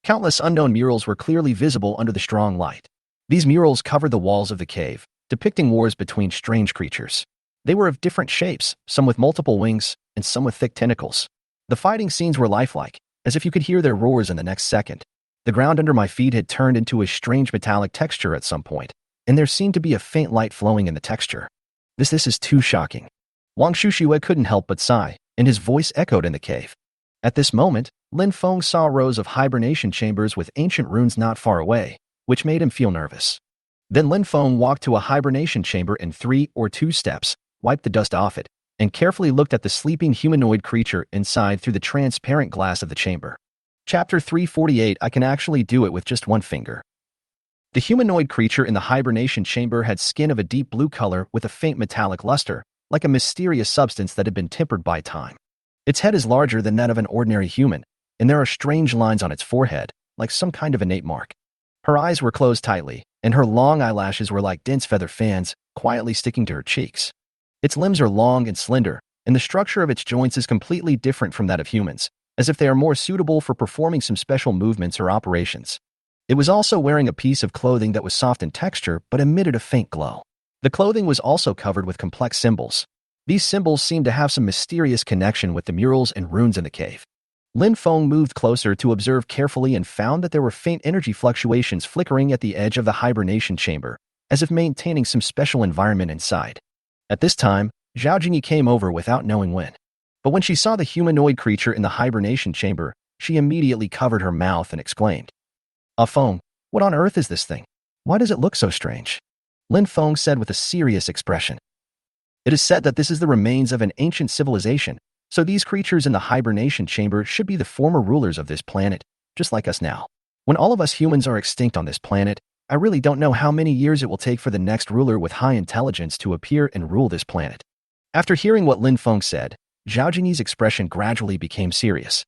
Countless unknown murals were clearly visible under the strong light. These murals covered the walls of the cave, depicting wars between strange creatures. They were of different shapes, some with multiple wings, and some with thick tentacles. The fighting scenes were lifelike, as if you could hear their roars in the next second. The ground under my feet had turned into a strange metallic texture at some point, and there seemed to be a faint light flowing in the texture. This is too shocking. Wang Shushue couldn't help but sigh, and his voice echoed in the cave. At this moment, Lin Feng saw rows of hibernation chambers with ancient runes not far away, which made him feel nervous. Then Lin Feng walked to a hibernation chamber in 3 or 2 steps, wiped the dust off it, and carefully looked at the sleeping humanoid creature inside through the transparent glass of the chamber. Chapter 348. I can actually do it with just one finger. The humanoid creature in the hibernation chamber had skin of a deep blue color with a faint metallic luster, like a mysterious substance that had been tempered by time. Its head is larger than that of an ordinary human, and there are strange lines on its forehead, like some kind of innate mark. Her eyes were closed tightly, and her long eyelashes were like dense feather fans, quietly sticking to her cheeks. Its limbs are long and slender, and the structure of its joints is completely different from that of humans, as if they are more suitable for performing some special movements or operations. It was also wearing a piece of clothing that was soft in texture but emitted a faint glow. The clothing was also covered with complex symbols. These symbols seemed to have some mysterious connection with the murals and runes in the cave. Lin Feng moved closer to observe carefully and found that there were faint energy fluctuations flickering at the edge of the hibernation chamber, as if maintaining some special environment inside. At this time, Zhao Jingyi came over without knowing when. But when she saw the humanoid creature in the hibernation chamber, she immediately covered her mouth and exclaimed, "Ah Feng, what on earth is this thing? Why does it look so strange?" Lin Feng said with a serious expression. "It is said that this is the remains of an ancient civilization, so these creatures in the hibernation chamber should be the former rulers of this planet, just like us now. When all of us humans are extinct on this planet, I really don't know how many years it will take for the next ruler with high intelligence to appear and rule this planet." After hearing what Lin Feng said, Zhao Jingyi's expression gradually became serious.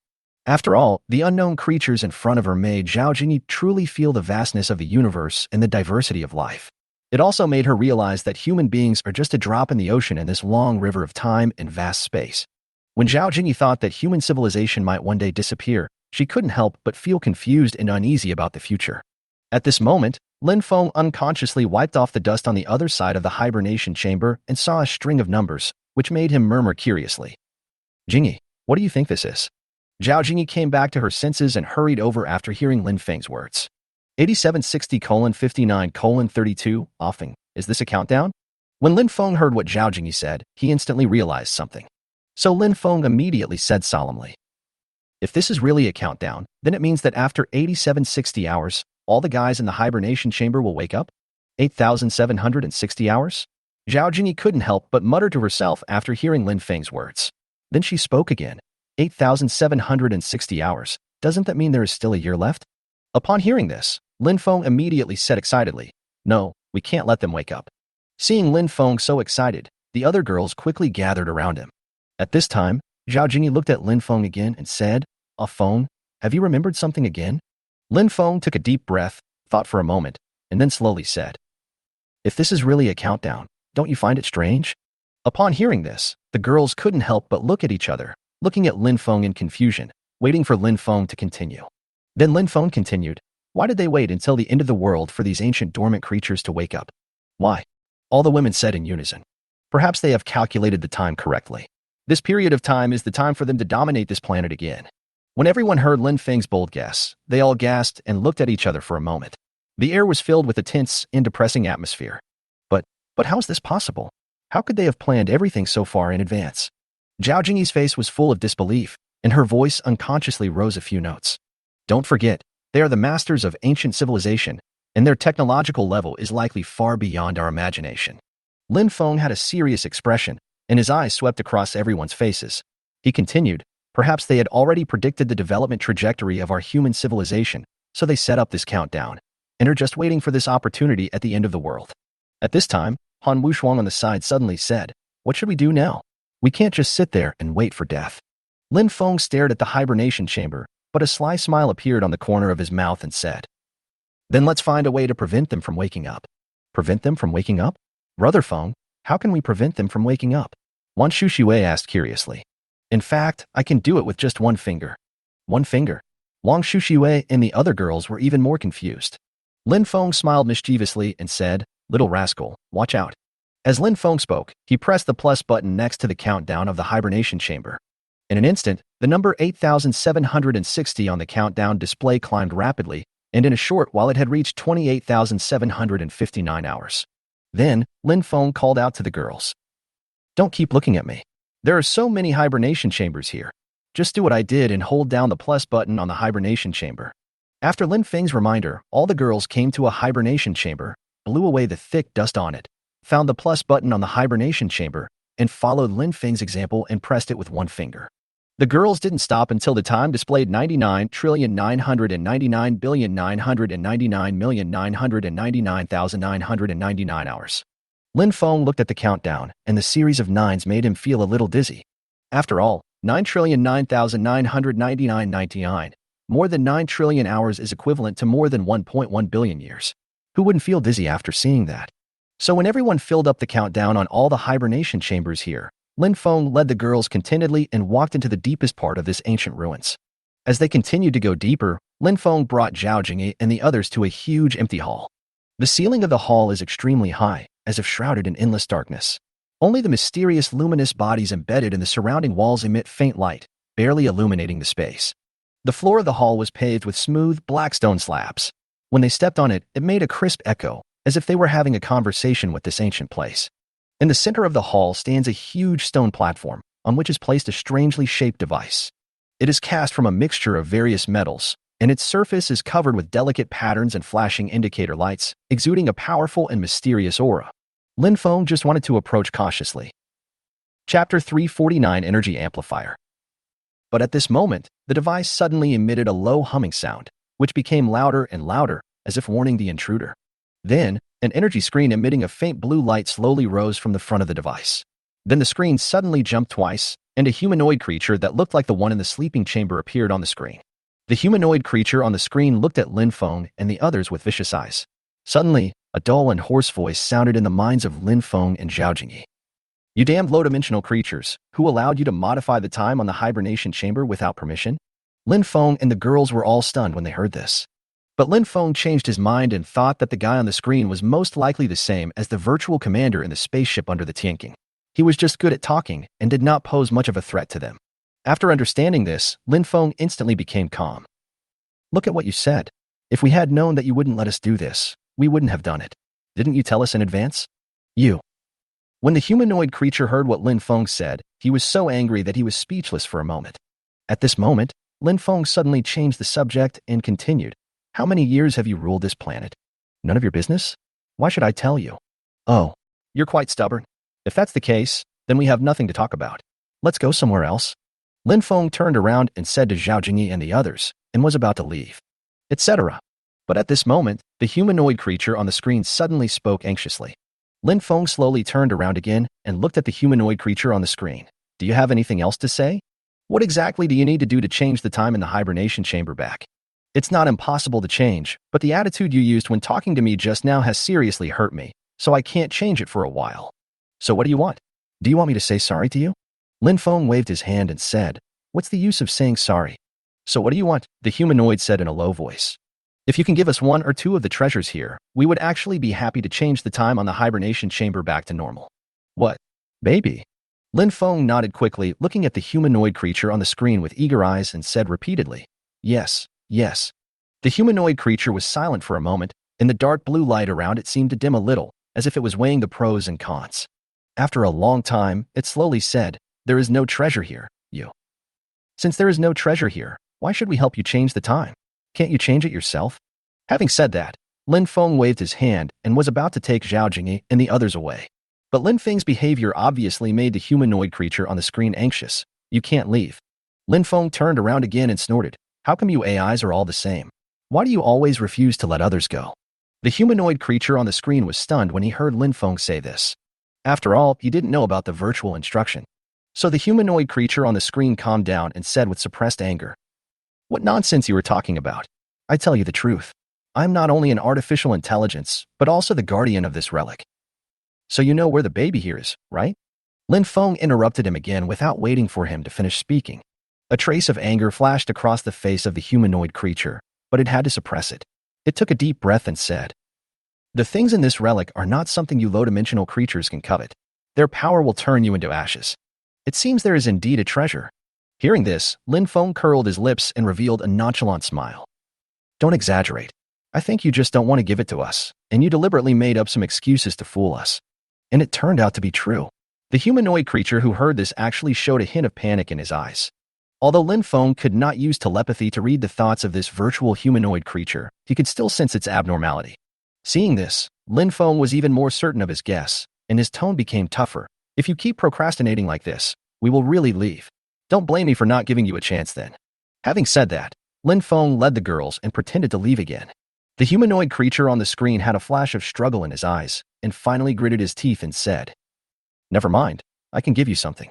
After all, the unknown creatures in front of her made Zhao Jingyi truly feel the vastness of the universe and the diversity of life. It also made her realize that human beings are just a drop in the ocean in this long river of time and vast space. When Zhao Jingyi thought that human civilization might one day disappear, she couldn't help but feel confused and uneasy about the future. At this moment, Lin Feng unconsciously wiped off the dust on the other side of the hibernation chamber and saw a string of numbers, which made him murmur curiously, "Jingyi, what do you think this is?" Zhao Jingyi came back to her senses and hurried over after hearing Lin Feng's words. 8760:59:32, offing. Is this a countdown? When Lin Feng heard what Zhao Jingyi said, he instantly realized something. So Lin Feng immediately said solemnly, "If this is really a countdown, then it means that after 8760 hours, all the guys in the hibernation chamber will wake up? 8760 hours? Zhao Jingyi couldn't help but mutter to herself after hearing Lin Feng's words. Then she spoke again. 8760 hours. Doesn't that mean there is still a year left? Upon hearing this, Lin Feng immediately said excitedly, "No, we can't let them wake up." Seeing Lin Feng so excited, the other girls quickly gathered around him. At this time, Zhao Jingyi looked at Lin Feng again and said, "Ah Feng, have you remembered something again?" Lin Feng took a deep breath, thought for a moment, and then slowly said, "If this is really a countdown, don't you find it strange?" Upon hearing this, the girls couldn't help but look at each other, looking at Lin Feng in confusion, waiting for Lin Feng to continue. Then Lin Feng continued, "Why did they wait until the end of the world for these ancient dormant creatures to wake up? Why?" All the women said in unison, "Perhaps they have calculated the time correctly. This period of time is the time for them to dominate this planet again." When everyone heard Lin Feng's bold guess, they all gasped and looked at each other for a moment. The air was filled with a tense and depressing atmosphere. But how is this possible? How could they have planned everything so far in advance? Zhao Jingyi's face was full of disbelief, and her voice unconsciously rose a few notes. Don't forget, they are the masters of ancient civilization, and their technological level is likely far beyond our imagination. Lin Feng had a serious expression, and his eyes swept across everyone's faces. He continued, "Perhaps they had already predicted the development trajectory of our human civilization, so they set up this countdown, and are just waiting for this opportunity at the end of the world." At this time, Han Wushuang on the side suddenly said, "What should we do now? We can't just sit there and wait for death." Lin Feng stared at the hibernation chamber, but a sly smile appeared on the corner of his mouth and said, "Then let's find a way to prevent them from waking up." "Prevent them from waking up? Brother Feng, how can we prevent them from waking up?" Wan Shushui asked curiously. "In fact, I can do it with just one finger." "One finger?" Wang Shushui and the other girls were even more confused. Lin Feng smiled mischievously and said, "Little rascal, watch out." As Lin Feng spoke, he pressed the plus button next to the countdown of the hibernation chamber. In an instant, the number 8760 on the countdown display climbed rapidly, and in a short while it had reached 28,759 hours. Then, Lin Feng called out to the girls, "Don't keep looking at me. There are so many hibernation chambers here. Just do what I did and hold down the plus button on the hibernation chamber." After Lin Feng's reminder, all the girls came to a hibernation chamber, blew away the thick dust on it, found the plus button on the hibernation chamber, and followed Lin Feng's example and pressed it with one finger. The girls didn't stop until the time displayed 99,999,999,999,999,999 hours. Lin Feng looked at the countdown, and the series of nines made him feel a little dizzy. After all, 9,009,999.99. More than 9 trillion hours is equivalent to more than 1.1 billion years. Who wouldn't feel dizzy after seeing that? So when everyone filled up the countdown on all the hibernation chambers here, Lin Feng led the girls contentedly and walked into the deepest part of this ancient ruins. As they continued to go deeper, Lin Feng brought Zhao Jingyi and the others to a huge empty hall. The ceiling of the hall is extremely high, as if shrouded in endless darkness. Only the mysterious luminous bodies embedded in the surrounding walls emit faint light, barely illuminating the space. The floor of the hall was paved with smooth, black stone slabs. When they stepped on it, it made a crisp echo, as if they were having a conversation with this ancient place. In the center of the hall stands a huge stone platform, on which is placed a strangely shaped device. It is cast from a mixture of various metals, and its surface is covered with delicate patterns and flashing indicator lights, exuding a powerful and mysterious aura. Lin Feng just wanted to approach cautiously. Chapter 349 Energy Amplifier. But at this moment, the device suddenly emitted a low humming sound, which became louder and louder, as if warning the intruder. Then, an energy screen emitting a faint blue light slowly rose from the front of the device. Then the screen suddenly jumped twice, and a humanoid creature that looked like the one in the sleeping chamber appeared on the screen. The humanoid creature on the screen looked at Lin Feng and the others with vicious eyes. Suddenly, a dull and hoarse voice sounded in the minds of Lin Feng and Zhao Jingyi. You damned low-dimensional creatures, who allowed you to modify the time on the hibernation chamber without permission? Lin Feng and the girls were all stunned when they heard this. But Lin Feng changed his mind and thought that the guy on the screen was most likely the same as the virtual commander in the spaceship under the Tianqing. He was just good at talking and did not pose much of a threat to them. After understanding this, Lin Feng instantly became calm. Look at what you said. If we had known that you wouldn't let us do this, we wouldn't have done it. Didn't you tell us in advance? You. When the humanoid creature heard what Lin Feng said, he was so angry that he was speechless for a moment. At this moment, Lin Feng suddenly changed the subject and continued. How many years have you ruled this planet? None of your business? Why should I tell you? Oh, you're quite stubborn. If that's the case, then we have nothing to talk about. Let's go somewhere else. Lin Feng turned around and said to Zhao Jingyi and the others, and was about to leave, etc. But at this moment, the humanoid creature on the screen suddenly spoke anxiously. Lin Feng slowly turned around again and looked at the humanoid creature on the screen. Do you have anything else to say? What exactly do you need to do to change the time in the hibernation chamber back? It's not impossible to change, but the attitude you used when talking to me just now has seriously hurt me, so I can't change it for a while. So what do you want? Do you want me to say sorry to you? Lin Feng waved his hand and said, What's the use of saying sorry? So what do you want? The humanoid said in a low voice. If you can give us 1 or 2 of the treasures here, we would actually be happy to change the time on the hibernation chamber back to normal. What? Baby? Lin Feng nodded quickly, looking at the humanoid creature on the screen with eager eyes and said repeatedly, Yes, yes. The humanoid creature was silent for a moment, and the dark blue light around it seemed to dim a little, as if it was weighing the pros and cons. After a long time, it slowly said, There is no treasure here, you. Since there is no treasure here, why should we help you change the time? Can't you change it yourself? Having said that, Lin Feng waved his hand and was about to take Zhao Jingyi and the others away. But Lin Feng's behavior obviously made the humanoid creature on the screen anxious. You can't leave. Lin Feng turned around again and snorted. How come you AIs are all the same? Why do you always refuse to let others go? The humanoid creature on the screen was stunned when he heard Lin Feng say this. After all, he didn't know about the virtual instruction. So the humanoid creature on the screen calmed down and said with suppressed anger, What nonsense you were talking about? I tell you the truth. I'm not only an artificial intelligence, but also the guardian of this relic. So you know where the baby here is, right? Lin Feng interrupted him again without waiting for him to finish speaking. A trace of anger flashed across the face of the humanoid creature, but it had to suppress it. It took a deep breath and said, The things in this relic are not something you low-dimensional creatures can covet. Their power will turn you into ashes. It seems there is indeed a treasure. Hearing this, Lin Feng curled his lips and revealed a nonchalant smile. Don't exaggerate. I think you just don't want to give it to us, and you deliberately made up some excuses to fool us. And it turned out to be true. The humanoid creature who heard this actually showed a hint of panic in his eyes. Although Lin Feng could not use telepathy to read the thoughts of this virtual humanoid creature, he could still sense its abnormality. Seeing this, Lin Feng was even more certain of his guess, and his tone became tougher. If you keep procrastinating like this, we will really leave. Don't blame me for not giving you a chance then. Having said that, Lin Feng led the girls and pretended to leave again. The humanoid creature on the screen had a flash of struggle in his eyes and finally gritted his teeth and said, "Never mind, I can give you something."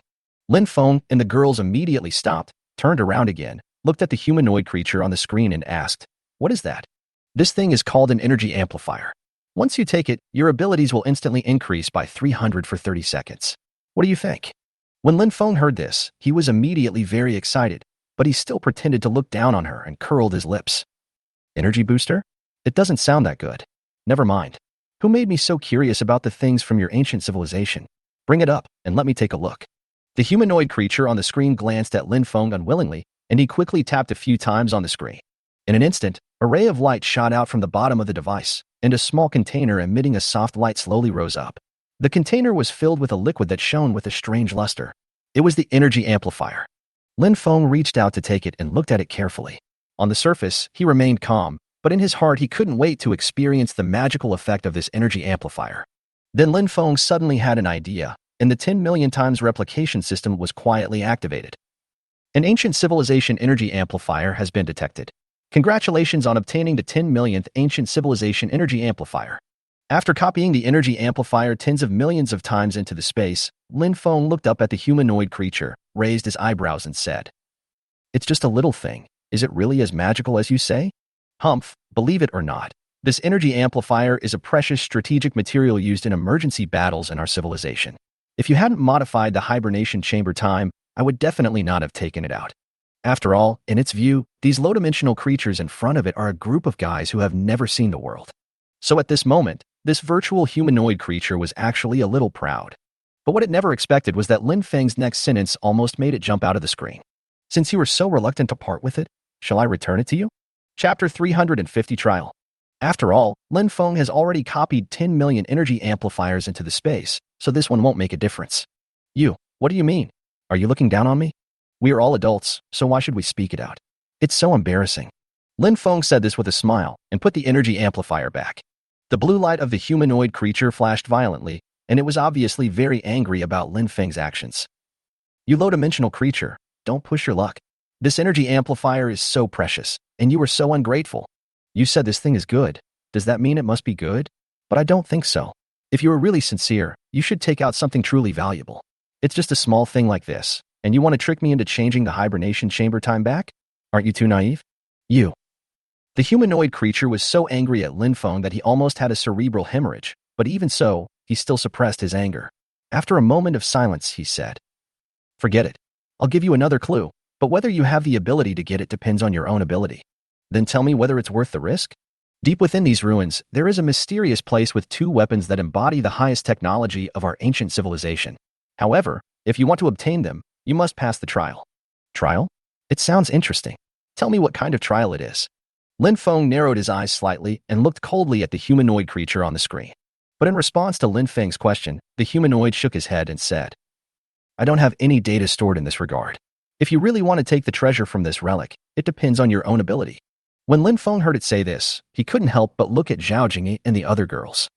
Lin Feng and the girls immediately stopped, turned around again, looked at the humanoid creature on the screen and asked, "What is that?" "This thing is called an energy amplifier. Once you take it, your abilities will instantly increase by 300 for 30 seconds. What do you think?" When Lin Feng heard this, he was immediately very excited, but he still pretended to look down on her and curled his lips. "Energy booster? It doesn't sound that good. Never mind. Who made me so curious about the things from your ancient civilization? Bring it up and let me take a look." The humanoid creature on the screen glanced at Lin Feng unwillingly, and he quickly tapped a few times on the screen. In an instant, a ray of light shot out from the bottom of the device, and a small container emitting a soft light slowly rose up. The container was filled with a liquid that shone with a strange luster. It was the energy amplifier. Lin Feng reached out to take it and looked at it carefully. On the surface, he remained calm, but in his heart he couldn't wait to experience the magical effect of this energy amplifier. Then Lin Feng suddenly had an idea, and the 10 million times replication system was quietly activated. An ancient civilization energy amplifier has been detected. Congratulations on obtaining the 10 millionth ancient civilization energy amplifier. After copying the energy amplifier tens of millions of times into the space, Lin Feng looked up at the humanoid creature, raised his eyebrows and said, "It's just a little thing. Is it really as magical as you say?" "Humph, believe it or not, this energy amplifier is a precious strategic material used in emergency battles in our civilization. If you hadn't modified the hibernation chamber time, I would definitely not have taken it out. After all, in its view, these low-dimensional creatures in front of it are a group of guys who have never seen the world." So at this moment, this virtual humanoid creature was actually a little proud. But what it never expected was that Lin Feng's next sentence almost made it jump out of the screen. "Since you were so reluctant to part with it, shall I return it to you?" Chapter 350 Trial. After all, Lin Feng has already copied 10 million energy amplifiers into the space, so this one won't make a difference. What do you mean? Are you looking down on me? We are all adults, so why should we speak it out? It's so embarrassing." Lin Feng said this with a smile and put the energy amplifier back. The blue light of the humanoid creature flashed violently, and it was obviously very angry about Lin Feng's actions. "You low-dimensional creature, don't push your luck. This energy amplifier is so precious, and you were so ungrateful. You said this thing is good. Does that mean it must be good? But I don't think so. If you are really sincere, you should take out something truly valuable. It's just a small thing like this, and you want to trick me into changing the hibernation chamber time back? Aren't you too naive?" "You." The humanoid creature was so angry at Lin Feng that he almost had a cerebral hemorrhage, but even so, he still suppressed his anger. After a moment of silence, he said, "Forget it. I'll give you another clue, but whether you have the ability to get it depends on your own ability. Then tell me whether it's worth the risk." Deep within these ruins, there is a mysterious place with two weapons that embody the highest technology of our ancient civilization. However, if you want to obtain them, you must pass the trial. Trial? It sounds interesting. Tell me what kind of trial it is. Lin Feng narrowed his eyes slightly and looked coldly at the humanoid creature on the screen. But in response to Lin Feng's question, the humanoid shook his head and said, "I don't have any data stored in this regard. If you really want to take the treasure from this relic, it depends on your own ability." When Lin Feng heard it say this, he couldn't help but look at Zhao Jingyi and the other girls.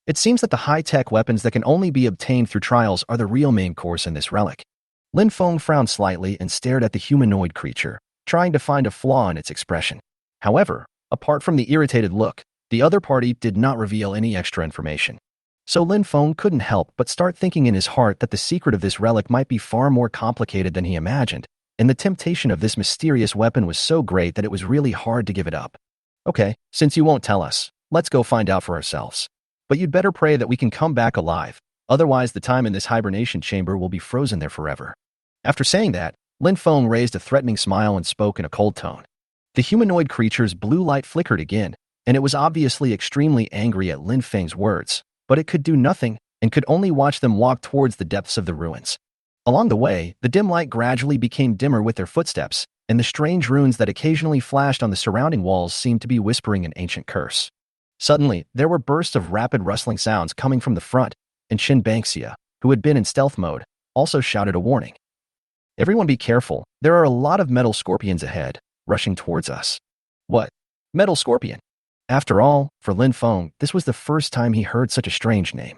It seems that the high-tech weapons that can only be obtained through trials are the real main course in this relic. Lin Feng frowned slightly and stared at the humanoid creature, trying to find a flaw in its expression. However, apart from the irritated look, the other party did not reveal any extra information. So Lin Feng couldn't help but start thinking in his heart that the secret of this relic might be far more complicated than he imagined, and the temptation of this mysterious weapon was so great that it was really hard to give it up. "Okay, since you won't tell us, let's go find out for ourselves. But you'd better pray that we can come back alive, otherwise the time in this hibernation chamber will be frozen there forever." After saying that, Lin Feng raised a threatening smile and spoke in a cold tone. The humanoid creature's blue light flickered again, and it was obviously extremely angry at Lin Feng's words, but it could do nothing and could only watch them walk towards the depths of the ruins. Along the way, the dim light gradually became dimmer with their footsteps, and the strange runes that occasionally flashed on the surrounding walls seemed to be whispering an ancient curse. Suddenly, there were bursts of rapid rustling sounds coming from the front, and Qin Bangxia, who had been in stealth mode, also shouted a warning. "Everyone be careful, there are a lot of metal scorpions ahead, rushing towards us." "What? Metal scorpion?" After all, for Lin Feng, this was the first time he heard such a strange name.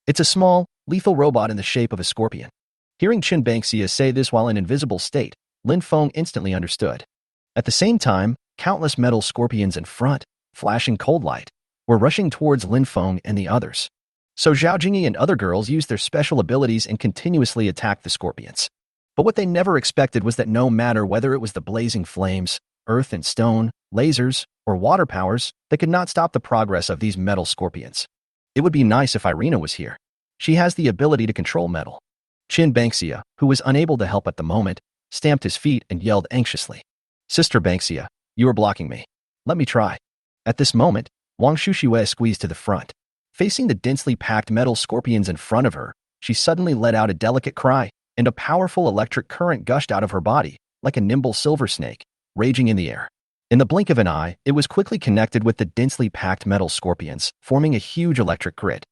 It's a small, lethal robot in the shape of a scorpion. Hearing Qin Bangxia say this while in invisible state, Lin Feng instantly understood. At the same time, countless metal scorpions in front, flashing cold light, were rushing towards Lin Feng and the others. So Zhao Jingyi and other girls used their special abilities and continuously attacked the scorpions. But what they never expected was that no matter whether it was the blazing flames, earth and stone, lasers, or water powers, they could not stop the progress of these metal scorpions. It would be nice if Irina was here. She has the ability to control metal. Qin Banksia, who was unable to help at the moment, stamped his feet and yelled anxiously. Sister Banksia, you are blocking me. Let me try. At this moment, Wang Shuxiwei squeezed to the front. Facing the densely packed metal scorpions in front of her, she suddenly let out a delicate cry, and a powerful electric current gushed out of her body, like a nimble silver snake, raging in the air. In the blink of an eye, it was quickly connected with the densely packed metal scorpions, forming a huge electric grid.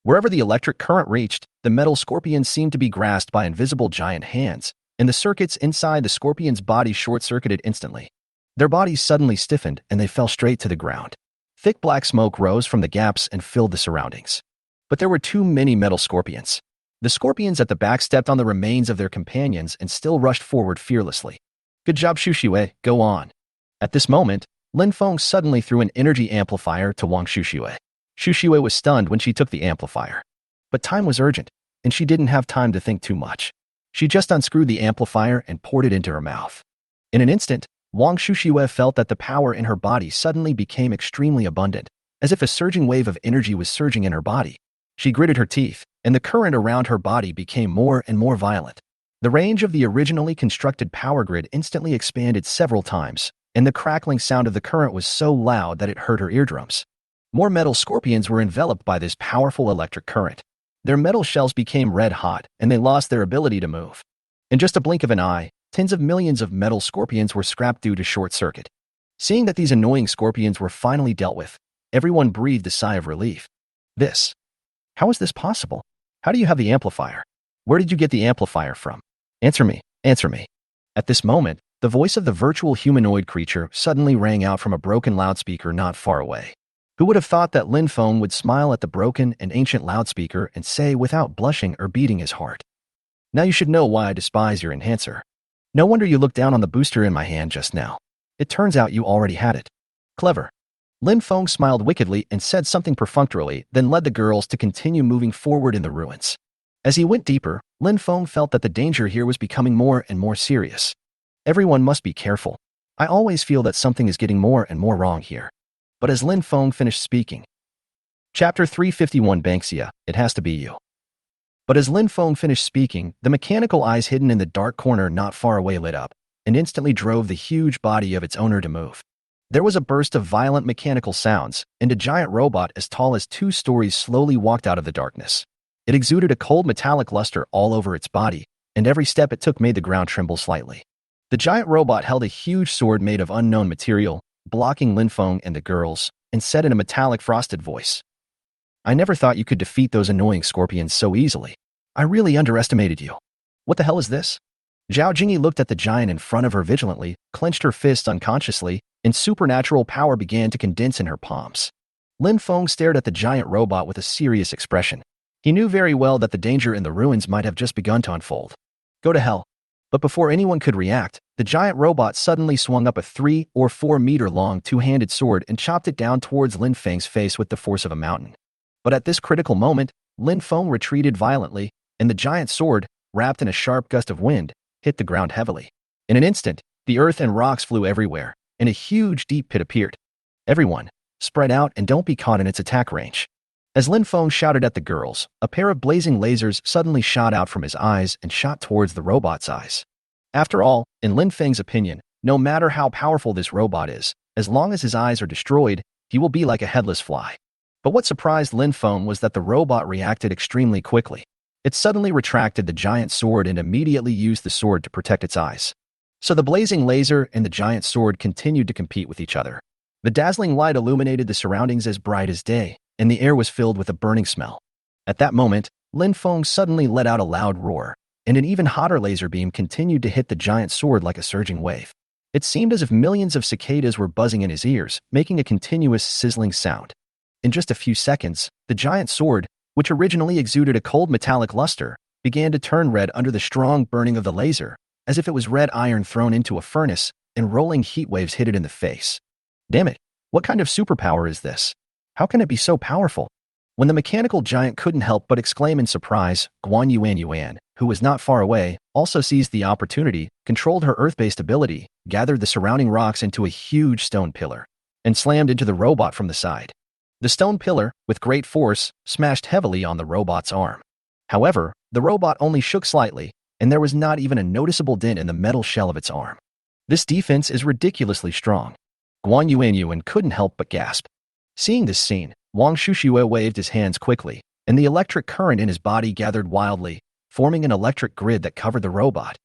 Wherever the electric current reached, the metal scorpions seemed to be grasped by invisible giant hands, and the circuits inside the scorpion's body short-circuited instantly. Their bodies suddenly stiffened, and they fell straight to the ground. Thick black smoke rose from the gaps and filled the surroundings. But there were too many metal scorpions. The scorpions at the back stepped on the remains of their companions and still rushed forward fearlessly. Good job, Shuxiwei, go on. At this moment, Lin Feng suddenly threw an energy amplifier to Wang Shuxiwei. Shuxiwei was stunned when she took the amplifier. But time was urgent, and she didn't have time to think too much. She just unscrewed the amplifier and poured it into her mouth. In an instant, Wang Shuxiwei felt that the power in her body suddenly became extremely abundant, as if a surging wave of energy was surging in her body. She gritted her teeth, and the current around her body became more and more violent. The range of the originally constructed power grid instantly expanded several times, and the crackling sound of the current was so loud that it hurt her eardrums. More metal scorpions were enveloped by this powerful electric current. Their metal shells became red hot, and they lost their ability to move. In just a blink of an eye, tens of millions of metal scorpions were scrapped due to short circuit. Seeing that these annoying scorpions were finally dealt with, everyone breathed a sigh of relief. How is this possible? How do you have the amplifier? Where did you get the amplifier from? Answer me, answer me. At this moment, the voice of the virtual humanoid creature suddenly rang out from a broken loudspeaker not far away. Who would have thought that Lin Feng would smile at the broken and ancient loudspeaker and say without blushing or beating his heart, "Now you should know why I despise your enhancer. No wonder you looked down on the booster in my hand just now. It turns out you already had it. Clever." Lin Feng smiled wickedly and said something perfunctorily, then led the girls to continue moving forward in the ruins. As he went deeper, Lin Feng felt that the danger here was becoming more and more serious. Everyone must be careful. I always feel that something is getting more and more wrong here. But as Lin Feng finished speaking, Chapter 351 Banksia, it has to be you. But as Lin Feng finished speaking, the mechanical eyes hidden in the dark corner not far away lit up, and instantly drove the huge body of its owner to move. There was a burst of violent mechanical sounds, and a giant robot as tall as 2 stories slowly walked out of the darkness. It exuded a cold metallic luster all over its body, and every step it took made the ground tremble slightly. The giant robot held a huge sword made of unknown material, blocking Lin Feng and the girls, and said in a metallic frosted voice, "I never thought you could defeat those annoying scorpions so easily. I really underestimated you. What the hell is this?" Zhao Jingyi looked at the giant in front of her vigilantly, clenched her fists unconsciously, and supernatural power began to condense in her palms. Lin Feng stared at the giant robot with a serious expression. He knew very well that the danger in the ruins might have just begun to unfold. Go to hell. But before anyone could react, the giant robot suddenly swung up a 3 or 4 meter long two-handed sword and chopped it down towards Lin Feng's face with the force of a mountain. But at this critical moment, Lin Feng retreated violently, and the giant sword, wrapped in a sharp gust of wind, hit the ground heavily. In an instant, the earth and rocks flew everywhere, and a huge deep pit appeared. Everyone, spread out and don't be caught in its attack range. As Lin Feng shouted at the girls, a pair of blazing lasers suddenly shot out from his eyes and shot towards the robot's eyes. After all, in Lin Feng's opinion, no matter how powerful this robot is, as long as his eyes are destroyed, he will be like a headless fly. But what surprised Lin Feng was that the robot reacted extremely quickly. It suddenly retracted the giant sword and immediately used the sword to protect its eyes. So the blazing laser and the giant sword continued to compete with each other. The dazzling light illuminated the surroundings as bright as day, and the air was filled with a burning smell. At that moment, Lin Feng suddenly let out a loud roar, and an even hotter laser beam continued to hit the giant sword like a surging wave. It seemed as if millions of cicadas were buzzing in his ears, making a continuous sizzling sound. In just a few seconds, the giant sword, which originally exuded a cold metallic luster, began to turn red under the strong burning of the laser, as if it was red iron thrown into a furnace, and rolling heat waves hit it in the face. Damn it, What kind of superpower is this? How can it be so powerful? When the mechanical giant couldn't help but exclaim in surprise, Guan Yuan, who was not far away, also seized the opportunity, controlled her earth-based ability, gathered the surrounding rocks into a huge stone pillar, and slammed into the robot from the side. The stone pillar, with great force, smashed heavily on the robot's arm. However, the robot only shook slightly, and there was not even a noticeable dent in the metal shell of its arm. This defense is ridiculously strong. Guan Yuan couldn't help but gasp. Seeing this scene, Wang Shushue waved his hands quickly, and the electric current in his body gathered wildly, forming an electric grid that covered the robot.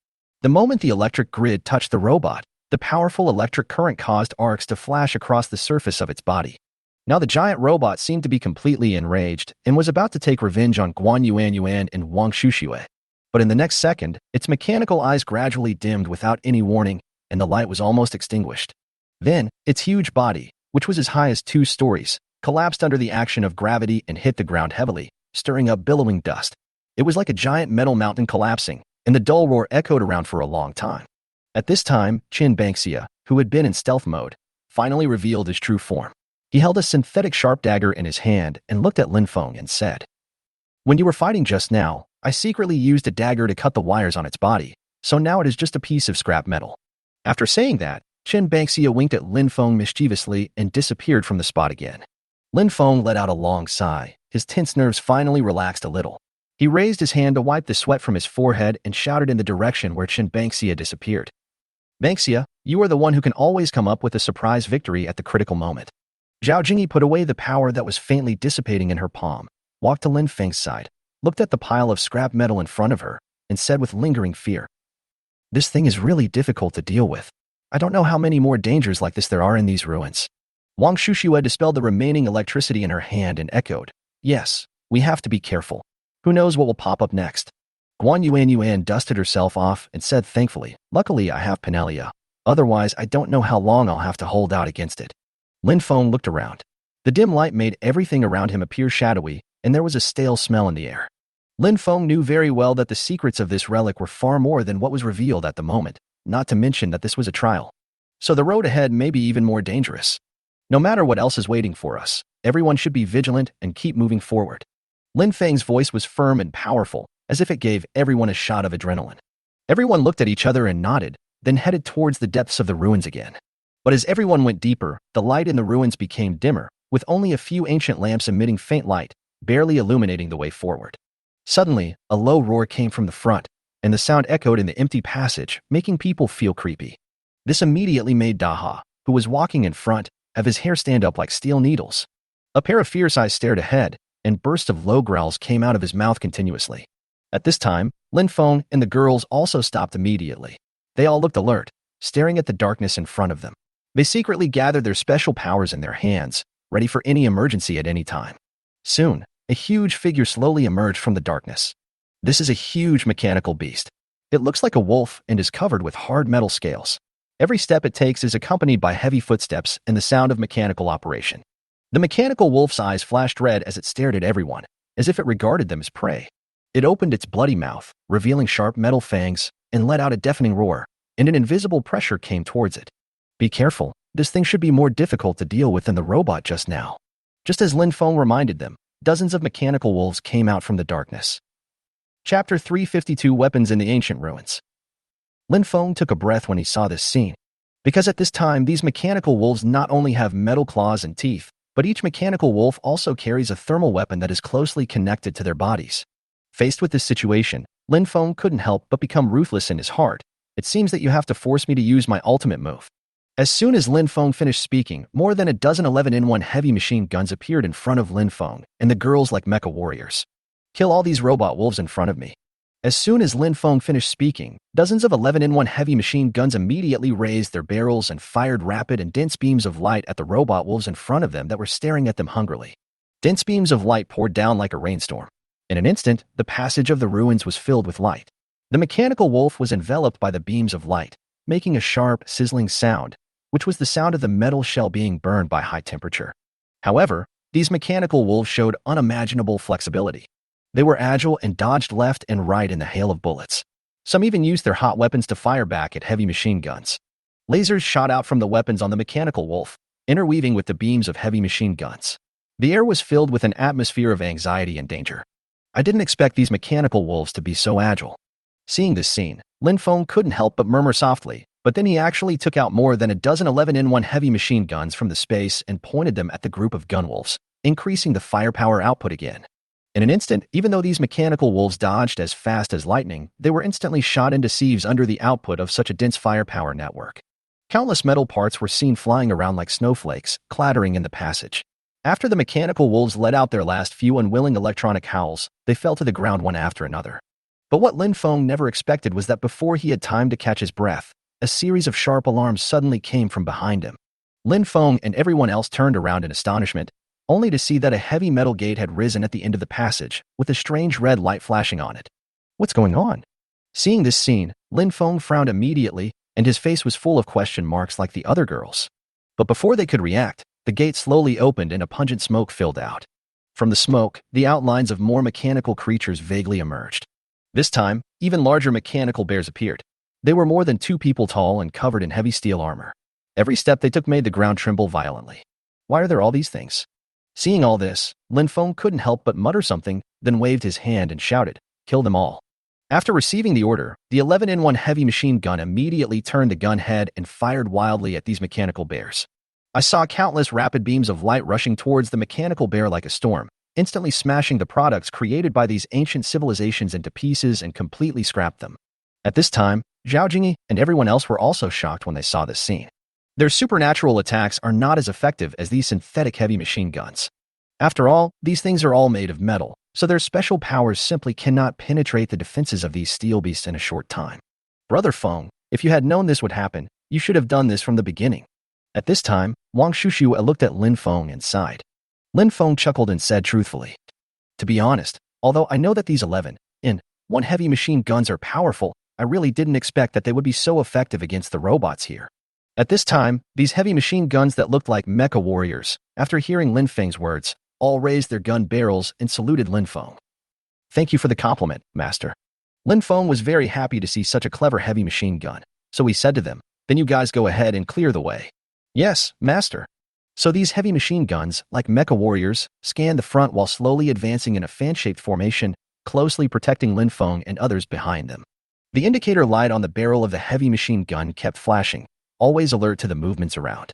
The moment the electric grid touched the robot, the powerful electric current caused arcs to flash across the surface of its body. Now the giant robot seemed to be completely enraged and was about to take revenge on Guan Yuan and Wang Shushue. But in the next second, its mechanical eyes gradually dimmed without any warning, and the light was almost extinguished. Then, its huge body, which was as high as 2 stories, collapsed under the action of gravity and hit the ground heavily, stirring up billowing dust. It was like a giant metal mountain collapsing, and the dull roar echoed around for a long time. At this time, Qin Bangxia, who had been in stealth mode, finally revealed his true form. He held a synthetic sharp dagger in his hand and looked at Lin Feng and said, "When you were fighting just now, I secretly used a dagger to cut the wires on its body, so now it is just a piece of scrap metal." After saying that, Qin Bangxia winked at Lin Feng mischievously and disappeared from the spot again. Lin Feng let out a long sigh. His tense nerves finally relaxed a little. He raised his hand to wipe the sweat from his forehead and shouted in the direction where Qin Bangxia disappeared. "Bangxia, you are the one who can always come up with a surprise victory at the critical moment." Zhao Jingyi put away the power that was faintly dissipating in her palm, walked to Lin Feng's side, looked at the pile of scrap metal in front of her, and said with lingering fear, "This thing is really difficult to deal with. I don't know how many more dangers like this there are in these ruins." Wang Shushue dispelled the remaining electricity in her hand and echoed, "Yes, we have to be careful. Who knows what will pop up next?" Guan Yuan dusted herself off and said thankfully, "Luckily I have Penelia. Otherwise I don't know how long I'll have to hold out against it." Lin Feng looked around. The dim light made everything around him appear shadowy, and there was a stale smell in the air. Lin Feng knew very well that the secrets of this relic were far more than what was revealed at the moment, not to mention that this was a trial. So the road ahead may be even more dangerous. No matter what else is waiting for us, everyone should be vigilant and keep moving forward. Lin Feng's voice was firm and powerful, as if it gave everyone a shot of adrenaline. Everyone looked at each other and nodded, then headed towards the depths of the ruins again. But as everyone went deeper, the light in the ruins became dimmer, with only a few ancient lamps emitting faint light, barely illuminating the way forward. Suddenly, a low roar came from the front, and the sound echoed in the empty passage, making people feel creepy. This immediately made Daha, who was walking in front, have his hair stand up like steel needles. A pair of fierce eyes stared ahead, and bursts of low growls came out of his mouth continuously. At this time, Lin Feng and the girls also stopped immediately. They all looked alert, staring at the darkness in front of them. They secretly gathered their special powers in their hands, ready for any emergency at any time. Soon, a huge figure slowly emerged from the darkness. This is a huge mechanical beast. It looks like a wolf and is covered with hard metal scales. Every step it takes is accompanied by heavy footsteps and the sound of mechanical operation. The mechanical wolf's eyes flashed red as it stared at everyone, as if it regarded them as prey. It opened its bloody mouth, revealing sharp metal fangs, and let out a deafening roar, and an invisible pressure came towards it. "Be careful, this thing should be more difficult to deal with than the robot just now." Just as Lin Feng reminded them, dozens of mechanical wolves came out from the darkness. Chapter 352 Weapons in the Ancient Ruins. Lin Feng took a breath when he saw this scene, because at this time these mechanical wolves not only have metal claws and teeth, but each mechanical wolf also carries a thermal weapon that is closely connected to their bodies. Faced with this situation, Lin Feng couldn't help but become ruthless in his heart. "It seems that you have to force me to use my ultimate move." As soon as Lin Feng finished speaking, more than a dozen 11-in-1 heavy machine guns appeared in front of Lin Feng and the girls like mecha warriors. "Kill all these robot wolves in front of me." As soon as Lin Feng finished speaking, dozens of 11-in-1 heavy machine guns immediately raised their barrels and fired rapid and dense beams of light at the robot wolves in front of them that were staring at them hungrily. Dense beams of light poured down like a rainstorm. In an instant, the passage of the ruins was filled with light. The mechanical wolf was enveloped by the beams of light, making a sharp, sizzling sound, which was the sound of the metal shell being burned by high temperature. However, these mechanical wolves showed unimaginable flexibility. They were agile and dodged left and right in the hail of bullets. Some even used their hot weapons to fire back at heavy machine guns. Lasers shot out from the weapons on the mechanical wolf, interweaving with the beams of heavy machine guns. The air was filled with an atmosphere of anxiety and danger. I didn't expect these mechanical wolves to be so agile. Seeing this scene, Lin Feng couldn't help but murmur softly, but then he actually took out more than a dozen 11-in-1 heavy machine guns from the space and pointed them at the group of gunwolves, increasing the firepower output again. In an instant, even though these mechanical wolves dodged as fast as lightning, they were instantly shot into sieves under the output of such a dense firepower network. Countless metal parts were seen flying around like snowflakes, clattering in the passage. After the mechanical wolves let out their last few unwilling electronic howls, they fell to the ground one after another. But what Lin Feng never expected was that before he had time to catch his breath, a series of sharp alarms suddenly came from behind him. Lin Feng and everyone else turned around in astonishment, only to see that a heavy metal gate had risen at the end of the passage, with a strange red light flashing on it. What's going on? Seeing this scene, Lin Feng frowned immediately, and his face was full of question marks like the other girls. But before they could react, the gate slowly opened and a pungent smoke filled out. From the smoke, the outlines of more mechanical creatures vaguely emerged. This time, even larger mechanical bears appeared. They were more than 2 people tall and covered in heavy steel armor. Every step they took made the ground tremble violently. Why are there all these things? Seeing all this, Lin Feng couldn't help but mutter something, then waved his hand and shouted, "Kill them all." After receiving the order, the 11-in-1 heavy machine gun immediately turned the gun head and fired wildly at these mechanical bears. I saw countless rapid beams of light rushing towards the mechanical bear like a storm, instantly smashing the products created by these ancient civilizations into pieces and completely scrapped them. At this time, Zhao Jingyi and everyone else were also shocked when they saw this scene. Their supernatural attacks are not as effective as these synthetic heavy machine guns. After all, these things are all made of metal, so their special powers simply cannot penetrate the defenses of these steel beasts in a short time. Brother Feng, if you had known this would happen, you should have done this from the beginning. At this time, Wang Shushu looked at Lin Feng and sighed. Lin Feng chuckled and said truthfully, "To be honest, although I know that these 11-in-1 heavy machine guns are powerful, I really didn't expect that they would be so effective against the robots here." At this time, these heavy machine guns that looked like mecha warriors, after hearing Lin Feng's words, all raised their gun barrels and saluted Lin Feng. "Thank you for the compliment, Master." Lin Feng was very happy to see such a clever heavy machine gun, so he said to them, "Then you guys go ahead and clear the way." "Yes, Master." So these heavy machine guns, like mecha warriors, scanned the front while slowly advancing in a fan-shaped formation, closely protecting Lin Feng and others behind them. The indicator light on the barrel of the heavy machine gun kept flashing, always alert to the movements around.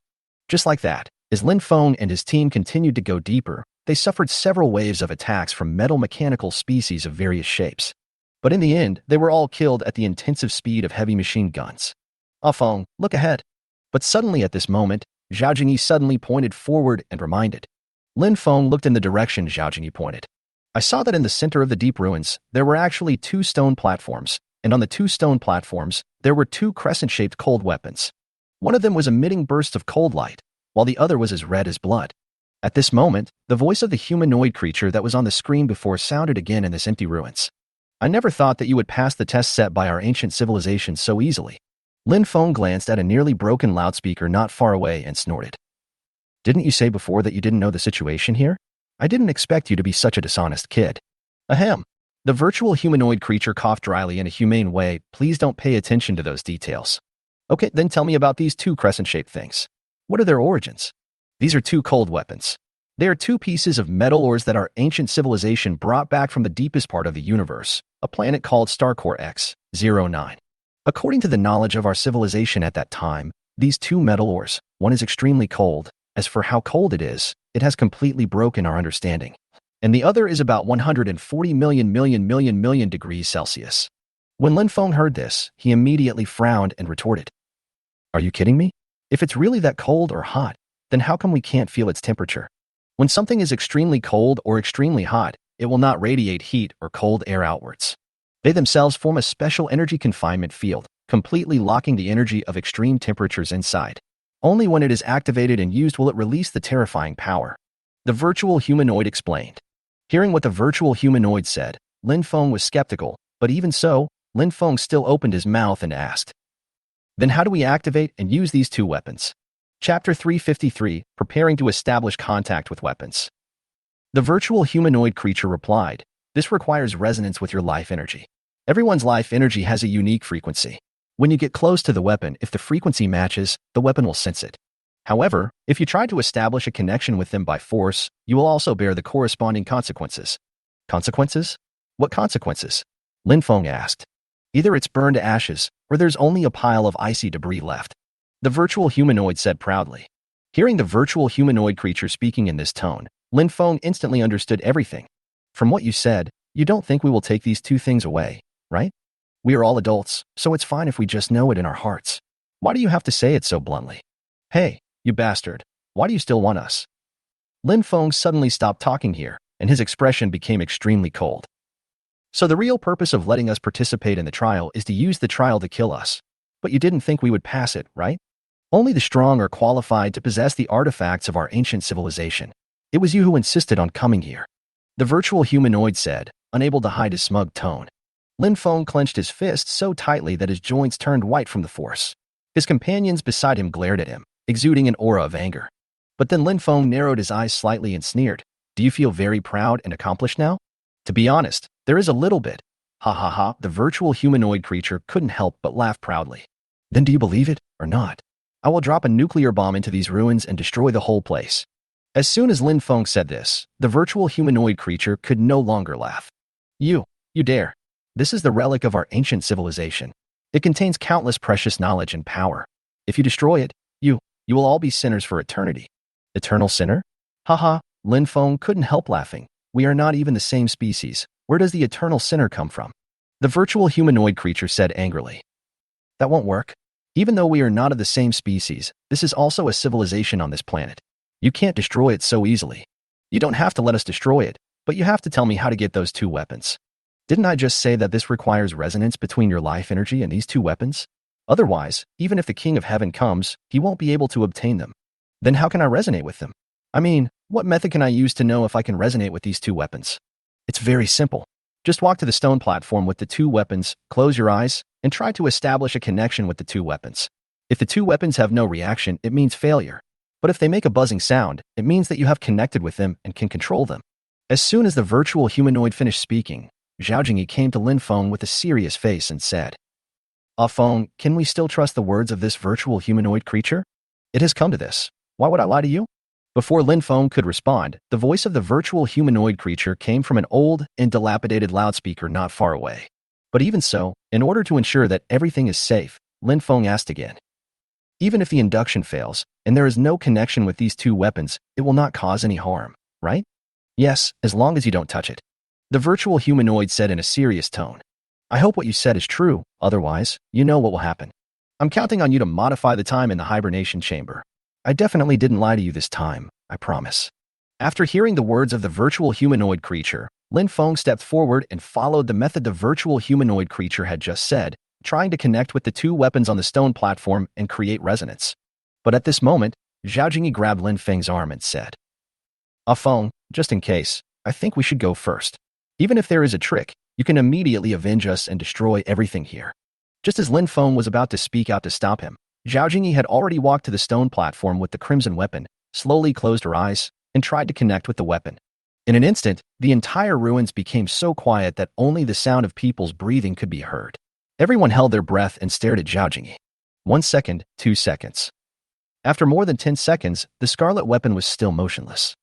Just like that, as Lin Feng and his team continued to go deeper, they suffered several waves of attacks from metal mechanical species of various shapes. But in the end, they were all killed at the intensive speed of heavy machine guns. "Ah Feng, look ahead." But suddenly at this moment, Zhao Jingyi suddenly pointed forward and reminded. Lin Feng looked in the direction Zhao Jingyi pointed. I saw that in the center of the deep ruins, there were actually 2 stone platforms, and on the 2 stone platforms, there were 2 crescent-shaped cold weapons. One of them was emitting bursts of cold light, while the other was as red as blood. At this moment, the voice of the humanoid creature that was on the screen before sounded again in this empty ruins. "I never thought that you would pass the test set by our ancient civilization so easily." Lin Feng glanced at a nearly broken loudspeaker not far away and snorted. "Didn't you say before that you didn't know the situation here? I didn't expect you to be such a dishonest kid." "Ahem." The virtual humanoid creature coughed dryly in a humane way. "Please don't pay attention to those details." "Okay, then tell me about these 2 crescent-shaped things. What are their origins?" "These are 2 cold weapons. They are 2 pieces of metal ores that our ancient civilization brought back from the deepest part of the universe, a planet called Starcore X09. According to the knowledge of our civilization at that time, these 2 metal ores, one is extremely cold. As for how cold it has completely broken our understanding. And the other is about 140 million degrees Celsius." When Lin Feng heard this, he immediately frowned and retorted, "Are you kidding me? If it's really that cold or hot, then how come we can't feel its temperature? When something is extremely cold or extremely hot, it will not radiate heat or cold air outwards. They themselves form a special energy confinement field, completely locking the energy of extreme temperatures inside. Only when it is activated and used will it release the terrifying power." The virtual humanoid explained. Hearing what the virtual humanoid said, Lin Feng was skeptical, but even so, Lin Feng still opened his mouth and asked, "Then how do we activate and use these 2 weapons?" Chapter 353, Preparing to Establish Contact with Weapons. The virtual humanoid creature replied, "This requires resonance with your life energy. Everyone's life energy has a unique frequency. When you get close to the weapon, if the frequency matches, the weapon will sense it. However, if you try to establish a connection with them by force, you will also bear the corresponding consequences. Consequences? What consequences? Lin Feng asked. Either it's burned to ashes, or there's only a pile of icy debris left. The virtual humanoid said proudly. Hearing the virtual humanoid creature speaking in this tone, Lin Feng instantly understood everything. From what you said, you don't think we will take these two things away, right? We are all adults, so it's fine if we just know it in our hearts. Why do you have to say it so bluntly? Hey, you bastard, why do you still want us? Lin Feng suddenly stopped talking here, and his expression became extremely cold. So the real purpose of letting us participate in the trial is to use the trial to kill us. But you didn't think we would pass it, right? Only the strong are qualified to possess the artifacts of our ancient civilization. It was you who insisted on coming here. The virtual humanoid said, unable to hide his smug tone. Lin Feng clenched his fists so tightly that his joints turned white from the force. His companions beside him glared at him, exuding an aura of anger. But then Lin Feng narrowed his eyes slightly and sneered. Do you feel very proud and accomplished now? To be honest, there is a little bit. Ha ha ha, the virtual humanoid creature couldn't help but laugh proudly. Then do you believe it, or not? I will drop a nuclear bomb into these ruins and destroy the whole place. As soon as Lin Feng said this, the virtual humanoid creature could no longer laugh. You dare. This is the relic of our ancient civilization. It contains countless precious knowledge and power. If you destroy it, you will all be sinners for eternity. Eternal sinner? Haha, Lin Feng couldn't help laughing. We are not even the same species. Where does the eternal sinner come from? The virtual humanoid creature said angrily. That won't work. Even though we are not of the same species, this is also a civilization on this planet. You can't destroy it so easily. You don't have to let us destroy it, but you have to tell me how to get those two weapons. Didn't I just say that this requires resonance between your life energy and these two weapons? Otherwise, even if the King of Heaven comes, he won't be able to obtain them. Then how can I resonate with them? I mean, what method can I use to know if I can resonate with these two weapons? It's very simple. Just walk to the stone platform with the two weapons, close your eyes, and try to establish a connection with the two weapons. If the two weapons have no reaction, it means failure. But if they make a buzzing sound, it means that you have connected with them and can control them. As soon as the virtual humanoid finished speaking, Zhao Jingyi came to Lin Feng with a serious face and said, Ah Feng, can we still trust the words of this virtual humanoid creature? It has come to this. Why would I lie to you? Before Lin Feng could respond, the voice of the virtual humanoid creature came from an old and dilapidated loudspeaker not far away. But even so, in order to ensure that everything is safe, Lin Feng asked again. Even if the induction fails, and there is no connection with these two weapons, it will not cause any harm, right? Yes, as long as you don't touch it. The virtual humanoid said in a serious tone. I hope what you said is true, otherwise, you know what will happen. I'm counting on you to modify the time in the hibernation chamber. I definitely didn't lie to you this time, I promise. After hearing the words of the virtual humanoid creature, Lin Feng stepped forward and followed the method the virtual humanoid creature had just said, trying to connect with the two weapons on the stone platform and create resonance. But at this moment, Zhao Jingyi grabbed Lin Feng's arm and said, Ah Feng, just in case, I think we should go first. Even if there is a trick, you can immediately avenge us and destroy everything here. Just as Lin Feng was about to speak out to stop him, Zhao Jingyi had already walked to the stone platform with the crimson weapon, slowly closed her eyes, and tried to connect with the weapon. In an instant, the entire ruins became so quiet that only the sound of people's breathing could be heard. Everyone held their breath and stared at Zhao Jingyi. 1 second, 2 seconds. After more than 10 seconds, the scarlet weapon was still motionless.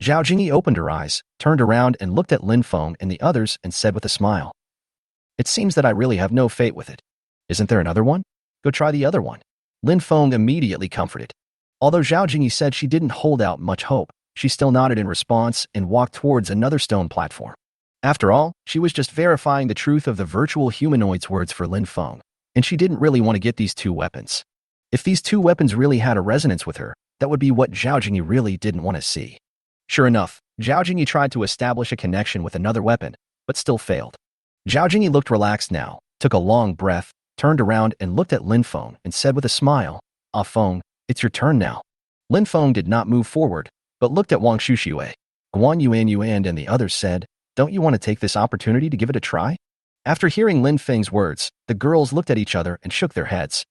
Zhao Jingyi opened her eyes, turned around and looked at Lin Feng and the others and said with a smile, It seems that I really have no fate with it. Isn't there another one? Go try the other one. Lin Feng immediately comforted. Although Zhao Jingyi said she didn't hold out much hope, she still nodded in response and walked towards another stone platform. After all, she was just verifying the truth of the virtual humanoid's words for Lin Feng, and she didn't really want to get these two weapons. If these two weapons really had a resonance with her, that would be what Zhao Jingyi really didn't want to see. Sure enough, Zhao Jingyi tried to establish a connection with another weapon, but still failed. Zhao Jingyi looked relaxed now, took a long breath, turned around and looked at Lin Feng and said with a smile, Ah Feng, it's your turn now. Lin Feng did not move forward, but looked at Wang Shuxue, Guan Yuan and the others said, Don't you want to take this opportunity to give it a try? After hearing Lin Feng's words, the girls looked at each other and shook their heads.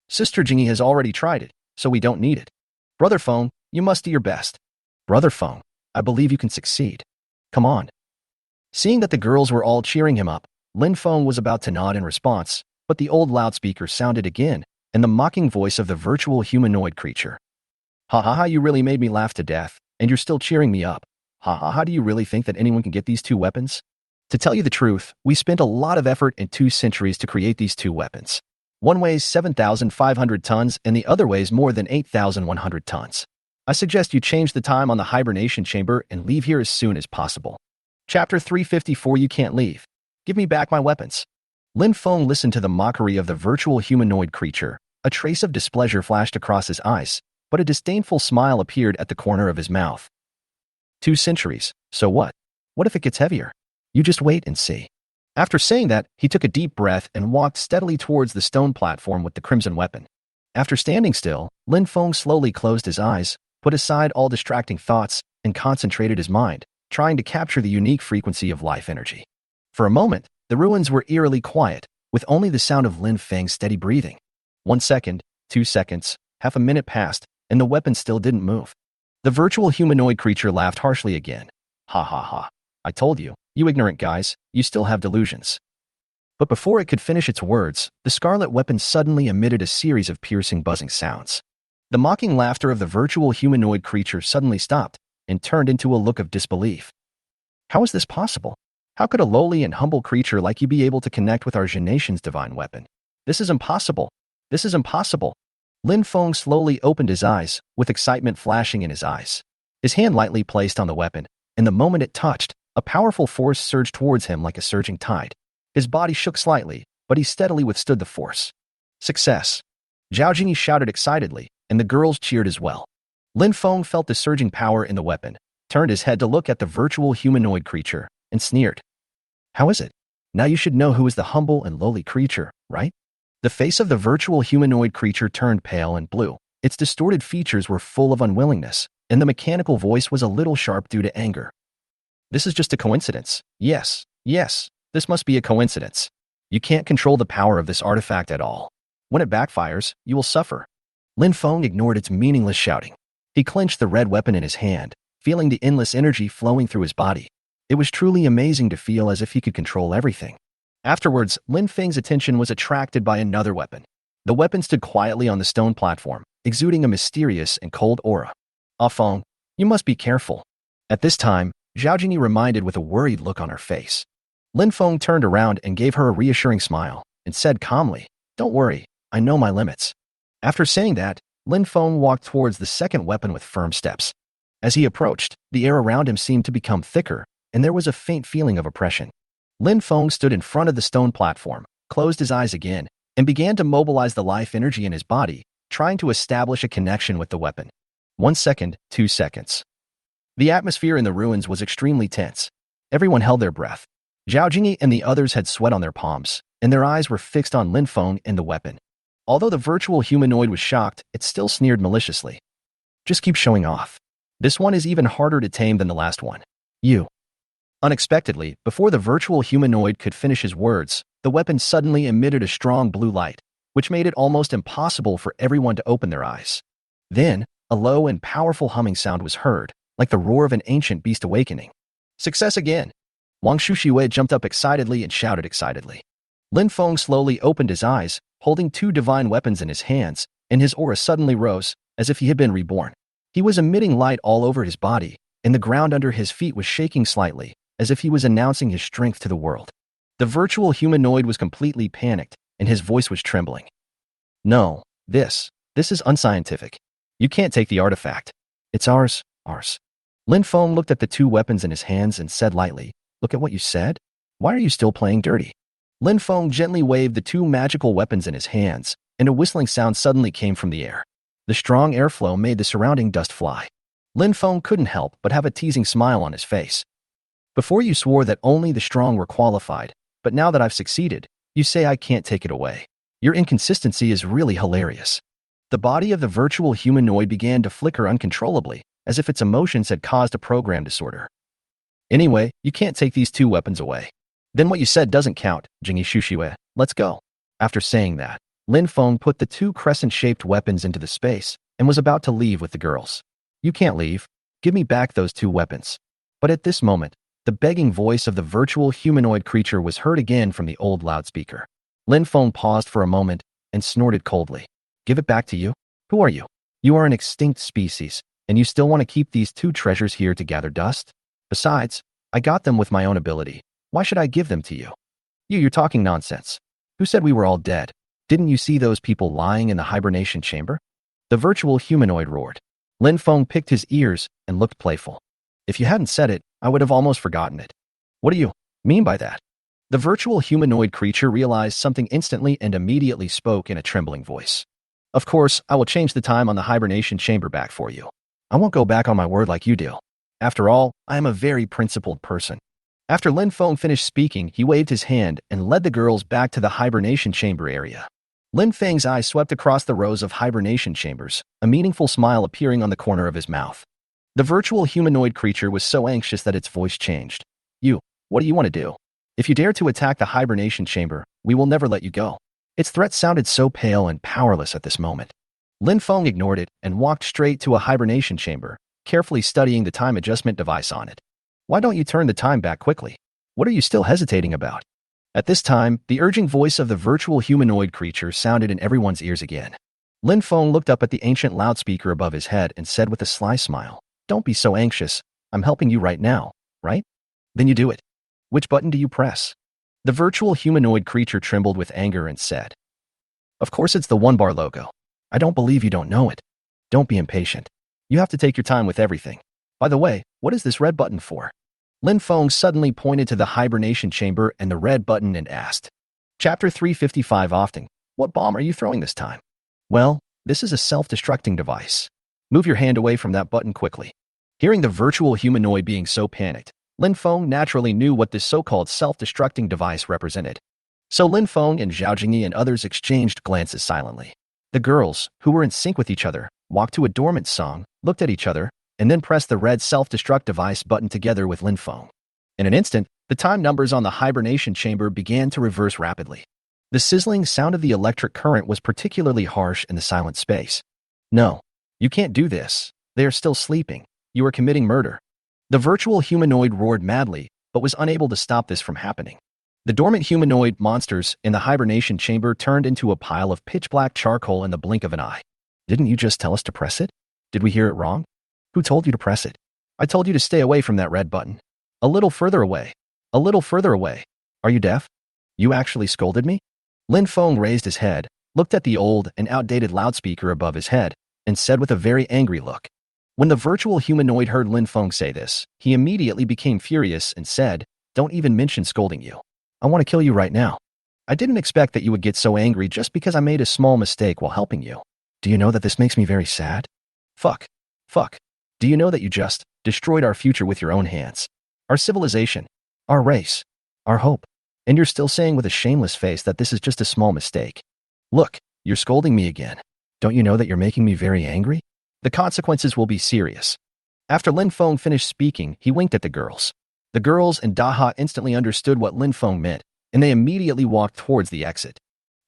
Sister Jingyi has already tried it, so we don't need it. Brother Feng, you must do your best. Brother Feng, I believe you can succeed. Come on. Seeing that the girls were all cheering him up, Lin Feng was about to nod in response, but the old loudspeaker sounded again, and the mocking voice of the virtual humanoid creature. Ha ha ha, you really made me laugh to death, and you're still cheering me up. Ha ha ha, do you really think that anyone can get these two weapons? To tell you the truth, we spent a lot of effort in 2 centuries to create these two weapons. One weighs 7,500 tons and the other weighs more than 8,100 tons. I suggest you change the time on the hibernation chamber and leave here as soon as possible. Chapter 354, You Can't Leave. Give me back my weapons. Lin Feng listened to the mockery of the virtual humanoid creature. A trace of displeasure flashed across his eyes, but a disdainful smile appeared at the corner of his mouth. 2 centuries, so what? What if it gets heavier? You just wait and see. After saying that, he took a deep breath and walked steadily towards the stone platform with the crimson weapon. After standing still, Lin Feng slowly closed his eyes, put aside all distracting thoughts, and concentrated his mind, trying to capture the unique frequency of life energy. For a moment, the ruins were eerily quiet, with only the sound of Lin Feng's steady breathing. 1 second, 2 seconds, half a minute passed, and the weapon still didn't move. The virtual humanoid creature laughed harshly again. Ha ha ha. I told you, you ignorant guys, you still have delusions. But before it could finish its words, the scarlet weapon suddenly emitted a series of piercing buzzing sounds. The mocking laughter of the virtual humanoid creature suddenly stopped and turned into a look of disbelief. How is this possible? How could a lowly and humble creature like you be able to connect with our nation's divine weapon? This is impossible. This is impossible. Lin Feng slowly opened his eyes, with excitement flashing in his eyes. His hand lightly placed on the weapon, and the moment it touched, a powerful force surged towards him like a surging tide. His body shook slightly, but he steadily withstood the force. Success! Zhao Jingyi shouted excitedly, and the girls cheered as well. Lin Feng felt the surging power in the weapon, turned his head to look at the virtual humanoid creature, and sneered. How is it? Now you should know who is the humble and lowly creature, right? The face of the virtual humanoid creature turned pale and blue. Its distorted features were full of unwillingness, and the mechanical voice was a little sharp due to anger. This is just a coincidence. Yes, this must be a coincidence. You can't control the power of this artifact at all. When it backfires, you will suffer. Lin Feng ignored its meaningless shouting. He clenched the red weapon in his hand, feeling the endless energy flowing through his body. It was truly amazing to feel as if he could control everything. Afterwards, Lin Feng's attention was attracted by another weapon. The weapon stood quietly on the stone platform, exuding a mysterious and cold aura. Ah Feng, you must be careful. At this time, Zhao Jingyi reminded with a worried look on her face. Lin Feng turned around and gave her a reassuring smile, and said calmly, Don't worry, I know my limits. After saying that, Lin Feng walked towards the second weapon with firm steps. As he approached, the air around him seemed to become thicker, and there was a faint feeling of oppression. Lin Feng stood in front of the stone platform, closed his eyes again, and began to mobilize the life energy in his body, trying to establish a connection with the weapon. 1 second, 2 seconds. The atmosphere in the ruins was extremely tense. Everyone held their breath. Zhao Jingyi and the others had sweat on their palms, and their eyes were fixed on Lin Feng and the weapon. Although the virtual humanoid was shocked, it still sneered maliciously. Just keep showing off. This one is even harder to tame than the last one. You. Unexpectedly, before the virtual humanoid could finish his words, the weapon suddenly emitted a strong blue light, which made it almost impossible for everyone to open their eyes. Then, a low and powerful humming sound was heard, like the roar of an ancient beast awakening. Success again! Wang Shushiwei jumped up excitedly and shouted excitedly. Lin Feng slowly opened his eyes, holding 2 divine weapons in his hands, and his aura suddenly rose, as if he had been reborn. He was emitting light all over his body, and the ground under his feet was shaking slightly, as if he was announcing his strength to the world. The virtual humanoid was completely panicked, and his voice was trembling. No, this is unscientific. You can't take the artifact. It's ours. Lin Feng looked at the 2 weapons in his hands and said lightly, Look at what you said? Why are you still playing dirty? Lin Feng gently waved the 2 magical weapons in his hands, and a whistling sound suddenly came from the air. The strong airflow made the surrounding dust fly. Lin Feng couldn't help but have a teasing smile on his face. Before you swore that only the strong were qualified, but now that I've succeeded, you say I can't take it away. Your inconsistency is really hilarious. The body of the virtual humanoid began to flicker uncontrollably, as if its emotions had caused a program disorder. Anyway, you can't take these 2 weapons away. Then what you said doesn't count, Jingyi Shushiwei. Let's go. After saying that, Lin Feng put the 2 crescent-shaped weapons into the space and was about to leave with the girls. You can't leave. Give me back those 2 weapons. But at this moment, the begging voice of the virtual humanoid creature was heard again from the old loudspeaker. Lin Feng paused for a moment and snorted coldly. Give it back to you? Who are you? You are an extinct species, and you still want to keep these two treasures here to gather dust? Besides, I got them with my own ability. Why should I give them to you? You're talking nonsense. Who said we were all dead? Didn't you see those people lying in the hibernation chamber? The virtual humanoid roared. Lin Feng picked his ears and looked playful. If you hadn't said it, I would have almost forgotten it. What do you mean by that? The virtual humanoid creature realized something instantly and immediately spoke in a trembling voice. Of course, I will change the time on the hibernation chamber back for you. I won't go back on my word like you do. After all, I am a very principled person. After Lin Feng finished speaking, he waved his hand and led the girls back to the hibernation chamber area. Lin Feng's eyes swept across the rows of hibernation chambers, a meaningful smile appearing on the corner of his mouth. The virtual humanoid creature was so anxious that its voice changed. What do you want to do? If you dare to attack the hibernation chamber, we will never let you go. Its threat sounded so pale and powerless at this moment. Lin Feng ignored it and walked straight to a hibernation chamber, carefully studying the time adjustment device on it. Why don't you turn the time back quickly? What are you still hesitating about? At this time, the urging voice of the virtual humanoid creature sounded in everyone's ears again. Lin Feng looked up at the ancient loudspeaker above his head and said with a sly smile, "Don't be so anxious. I'm helping you right now, right? Then you do it. Which button do you press?" The virtual humanoid creature trembled with anger and said, "Of course it's the one-bar logo. I don't believe you don't know it. Don't be impatient. You have to take your time with everything. By the way, what is this red button for?" Lin Feng suddenly pointed to the hibernation chamber and the red button and asked, Chapter 355 Often, what bomb are you throwing this time? Well, this is a self-destructing device. Move your hand away from that button quickly. Hearing the virtual humanoid being so panicked, Lin Feng naturally knew what this so-called self-destructing device represented. So Lin Feng and Zhao Jingyi and others exchanged glances silently. The girls, who were in sync with each other, walked to a dormant song, looked at each other, and then pressed the red self-destruct device button together with Lin Feng. In an instant, the time numbers on the hibernation chamber began to reverse rapidly. The sizzling sound of the electric current was particularly harsh in the silent space. No, you can't do this. They are still sleeping. You are committing murder. The virtual humanoid roared madly, but was unable to stop this from happening. The dormant humanoid monsters in the hibernation chamber turned into a pile of pitch-black charcoal in the blink of an eye. Didn't you just tell us to press it? Did we hear it wrong? Who told you to press it? I told you to stay away from that red button. A little further away. A little further away. Are you deaf? You actually scolded me? Lin Feng raised his head, looked at the old and outdated loudspeaker above his head, and said with a very angry look. When the virtual humanoid heard Lin Feng say this, he immediately became furious and said, "Don't even mention scolding you. I want to kill you right now. I didn't expect that you would get so angry just because I made a small mistake while helping you. Do you know that this makes me very sad? Fuck. Do you know that you just destroyed our future with your own hands? Our civilization, our race, our hope. And you're still saying with a shameless face that this is just a small mistake. Look, you're scolding me again. Don't you know that you're making me very angry? The consequences will be serious." After Lin Feng finished speaking, he winked at the girls. The girls and Daha instantly understood what Lin Feng meant, and they immediately walked towards the exit.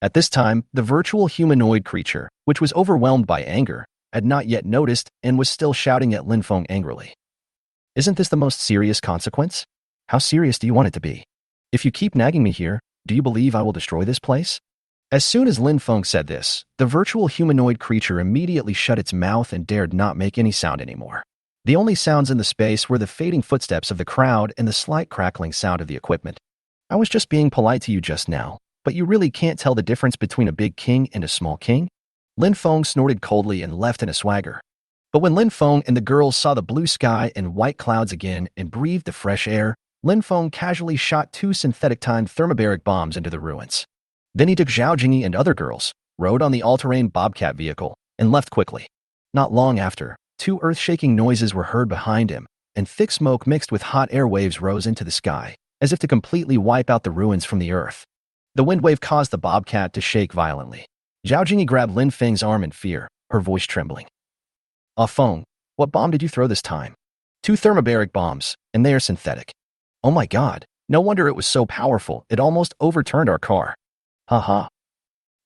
At this time, the virtual humanoid creature, which was overwhelmed by anger, had not yet noticed and was still shouting at Lin Feng angrily. "Isn't this the most serious consequence? How serious do you want it to be? If you keep nagging me here, do you believe I will destroy this place?" As soon as Lin Feng said this, the virtual humanoid creature immediately shut its mouth and dared not make any sound anymore. The only sounds in the space were the fading footsteps of the crowd and the slight crackling sound of the equipment. "I was just being polite to you just now, but you really can't tell the difference between a big king and a small king?" Lin Feng snorted coldly and left in a swagger. But when Lin Feng and the girls saw the blue sky and white clouds again and breathed the fresh air, Lin Feng casually shot 2 synthetic-timed thermobaric bombs into the ruins. Then he took Zhao Jingyi and other girls, rode on the all-terrain bobcat vehicle, and left quickly. Not long after, 2 earth-shaking noises were heard behind him, and thick smoke mixed with hot air waves rose into the sky, as if to completely wipe out the ruins from the earth. The wind wave caused the bobcat to shake violently. Zhao Jingyi grabbed Lin Feng's arm in fear, her voice trembling. "Ah Feng, what bomb did you throw this time?" "2 thermobaric bombs, and they are synthetic." "Oh my god, no wonder it was so powerful, it almost overturned our car." "Ha."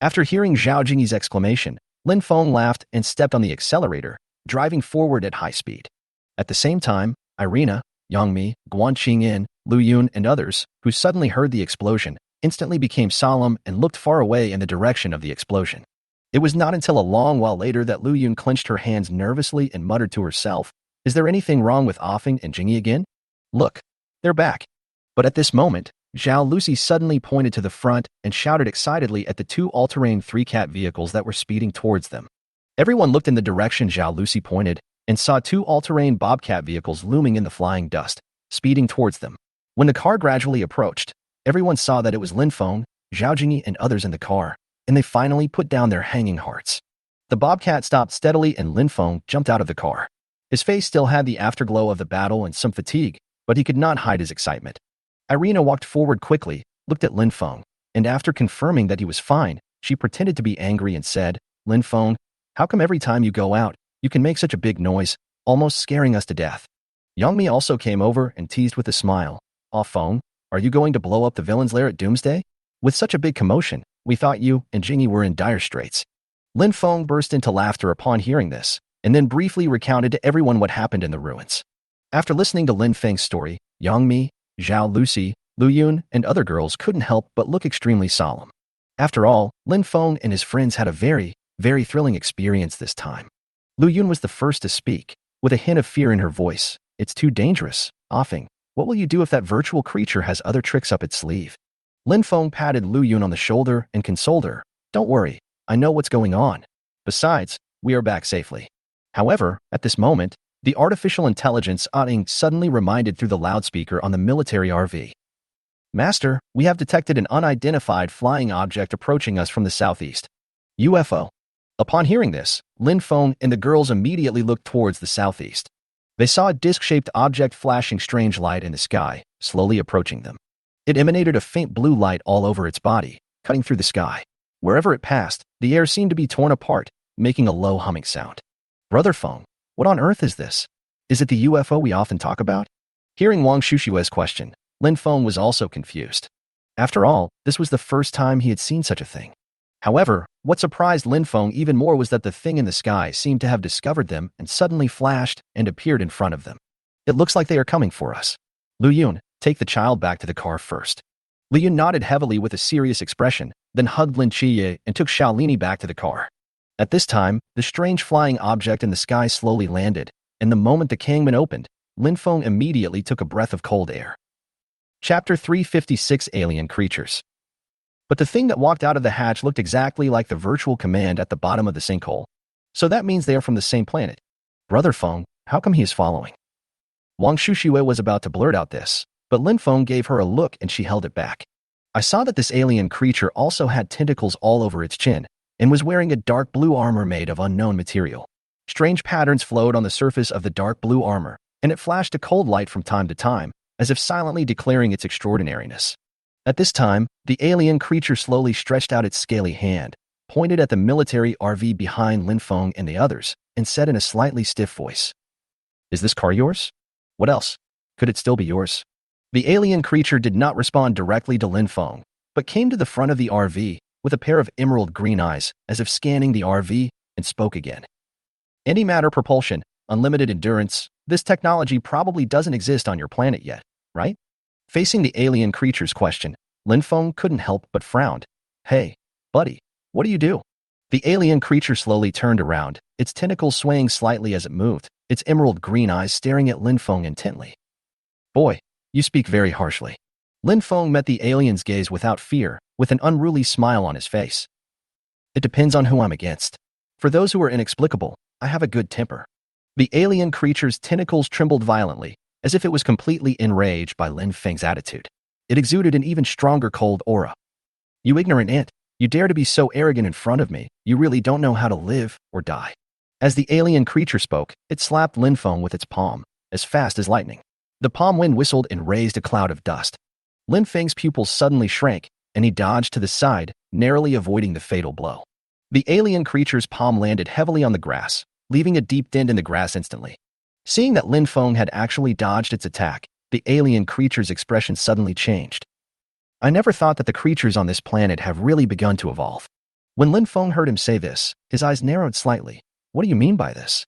After hearing Zhao Jingyi's exclamation, Lin Feng laughed and stepped on the accelerator, driving forward at high speed. At the same time, Irina, Yangmi, Guan Qingyin, Lu Yun, and others, who suddenly heard the explosion, instantly became solemn and looked far away in the direction of the explosion. It was not until a long while later that Lu Yun clenched her hands nervously and muttered to herself, "Is there anything wrong with Offing and Jingyi again? Look, they're back." But at this moment, Zhao Lucy suddenly pointed to the front and shouted excitedly at the two all-terrain three-cat vehicles that were speeding towards them. Everyone looked in the direction Zhao Lucy pointed and saw two all-terrain bobcat vehicles looming in the flying dust, speeding towards them. When the car gradually approached, everyone saw that it was Lin Feng, Zhao Jingyi, and others in the car, and they finally put down their hanging hearts. The bobcat stopped steadily and Lin Feng jumped out of the car. His face still had the afterglow of the battle and some fatigue, but he could not hide his excitement. Irina walked forward quickly, looked at Lin Feng, and after confirming that he was fine, she pretended to be angry and said, "Lin Feng, how come every time you go out, you can make such a big noise, almost scaring us to death?" Yangmi also came over and teased with a smile, "Ah Feng, are you going to blow up the villain's lair at Doomsday? With such a big commotion, we thought you and Jingyi were in dire straits." Lin Feng burst into laughter upon hearing this, and then briefly recounted to everyone what happened in the ruins. After listening to Lin Feng's story, Yangmi, Zhao Lucy, Lu Yun, and other girls couldn't help but look extremely solemn. After all, Lin Feng and his friends had a very, very thrilling experience this time. Lu Yun was the first to speak, with a hint of fear in her voice. "It's too dangerous, Offing. What will you do if that virtual creature has other tricks up its sleeve?" Lin Feng patted Lu Yun on the shoulder and consoled her. "Don't worry, I know what's going on. Besides, we are back safely." However, at this moment, the artificial intelligence Ating suddenly reminded through the loudspeaker on the military RV. "Master, we have detected an unidentified flying object approaching us from the southeast. UFO." Upon hearing this, Lin Feng and the girls immediately looked towards the southeast. They saw a disc-shaped object flashing strange light in the sky, slowly approaching them. It emanated a faint blue light all over its body, cutting through the sky. Wherever it passed, the air seemed to be torn apart, making a low humming sound. "Brother Feng, what on earth is this? Is it the UFO we often talk about?" Hearing Wang Shushue's question, Lin Feng was also confused. After all, this was the first time he had seen such a thing. However, what surprised Lin Feng even more was that the thing in the sky seemed to have discovered them and suddenly flashed and appeared in front of them. "It looks like they are coming for us. Lu Yun, take the child back to the car first." Lu Yun nodded heavily with a serious expression, then hugged Lin Jia and took Shaolini back to the car. At this time, the strange flying object in the sky slowly landed, and the moment the Kangman opened, Lin Feng immediately took a breath of cold air. Chapter 356: Alien Creatures. But the thing that walked out of the hatch looked exactly like the virtual command at the bottom of the sinkhole. So that means they are from the same planet. "Brother Feng, how come he is following?" Wang Shushue was about to blurt out this, but Lin Feng gave her a look and she held it back. "I saw that this alien creature also had tentacles all over its chin and was wearing a dark blue armor made of unknown material. Strange patterns flowed on the surface of the dark blue armor, and it flashed a cold light from time to time, as if silently declaring its extraordinariness." At this time, the alien creature slowly stretched out its scaly hand, pointed at the military RV behind Lin Feng and the others, and said in a slightly stiff voice, "Is this car yours? What else? Could it still be yours?" The alien creature did not respond directly to Lin Feng, but came to the front of the RV with a pair of emerald green eyes, as if scanning the RV, and spoke again. "Antimatter propulsion, unlimited endurance, this technology probably doesn't exist on your planet yet, right?" Facing the alien creature's question, Lin Feng couldn't help but frowned. "Hey, buddy, what do you do?" The alien creature slowly turned around, its tentacles swaying slightly as it moved, its emerald green eyes staring at Lin Feng intently. "Boy, you speak very harshly." Lin Feng met the alien's gaze without fear, with an unruly smile on his face. "It depends on who I'm against. For those who are inexplicable, I have a good temper." The alien creature's tentacles trembled violently, as if it was completely enraged by Lin Feng's attitude. It exuded an even stronger cold aura. "You ignorant ant, you dare to be so arrogant in front of me, you really don't know how to live or die." As the alien creature spoke, it slapped Lin Feng with its palm, as fast as lightning. The palm wind whistled and raised a cloud of dust. Lin Feng's pupils suddenly shrank, and he dodged to the side, narrowly avoiding the fatal blow. The alien creature's palm landed heavily on the grass, leaving a deep dent in the grass instantly. Seeing that Lin Feng had actually dodged its attack, the alien creature's expression suddenly changed. "I never thought that the creatures on this planet have really begun to evolve." When Lin Feng heard him say this, his eyes narrowed slightly. "What do you mean by this?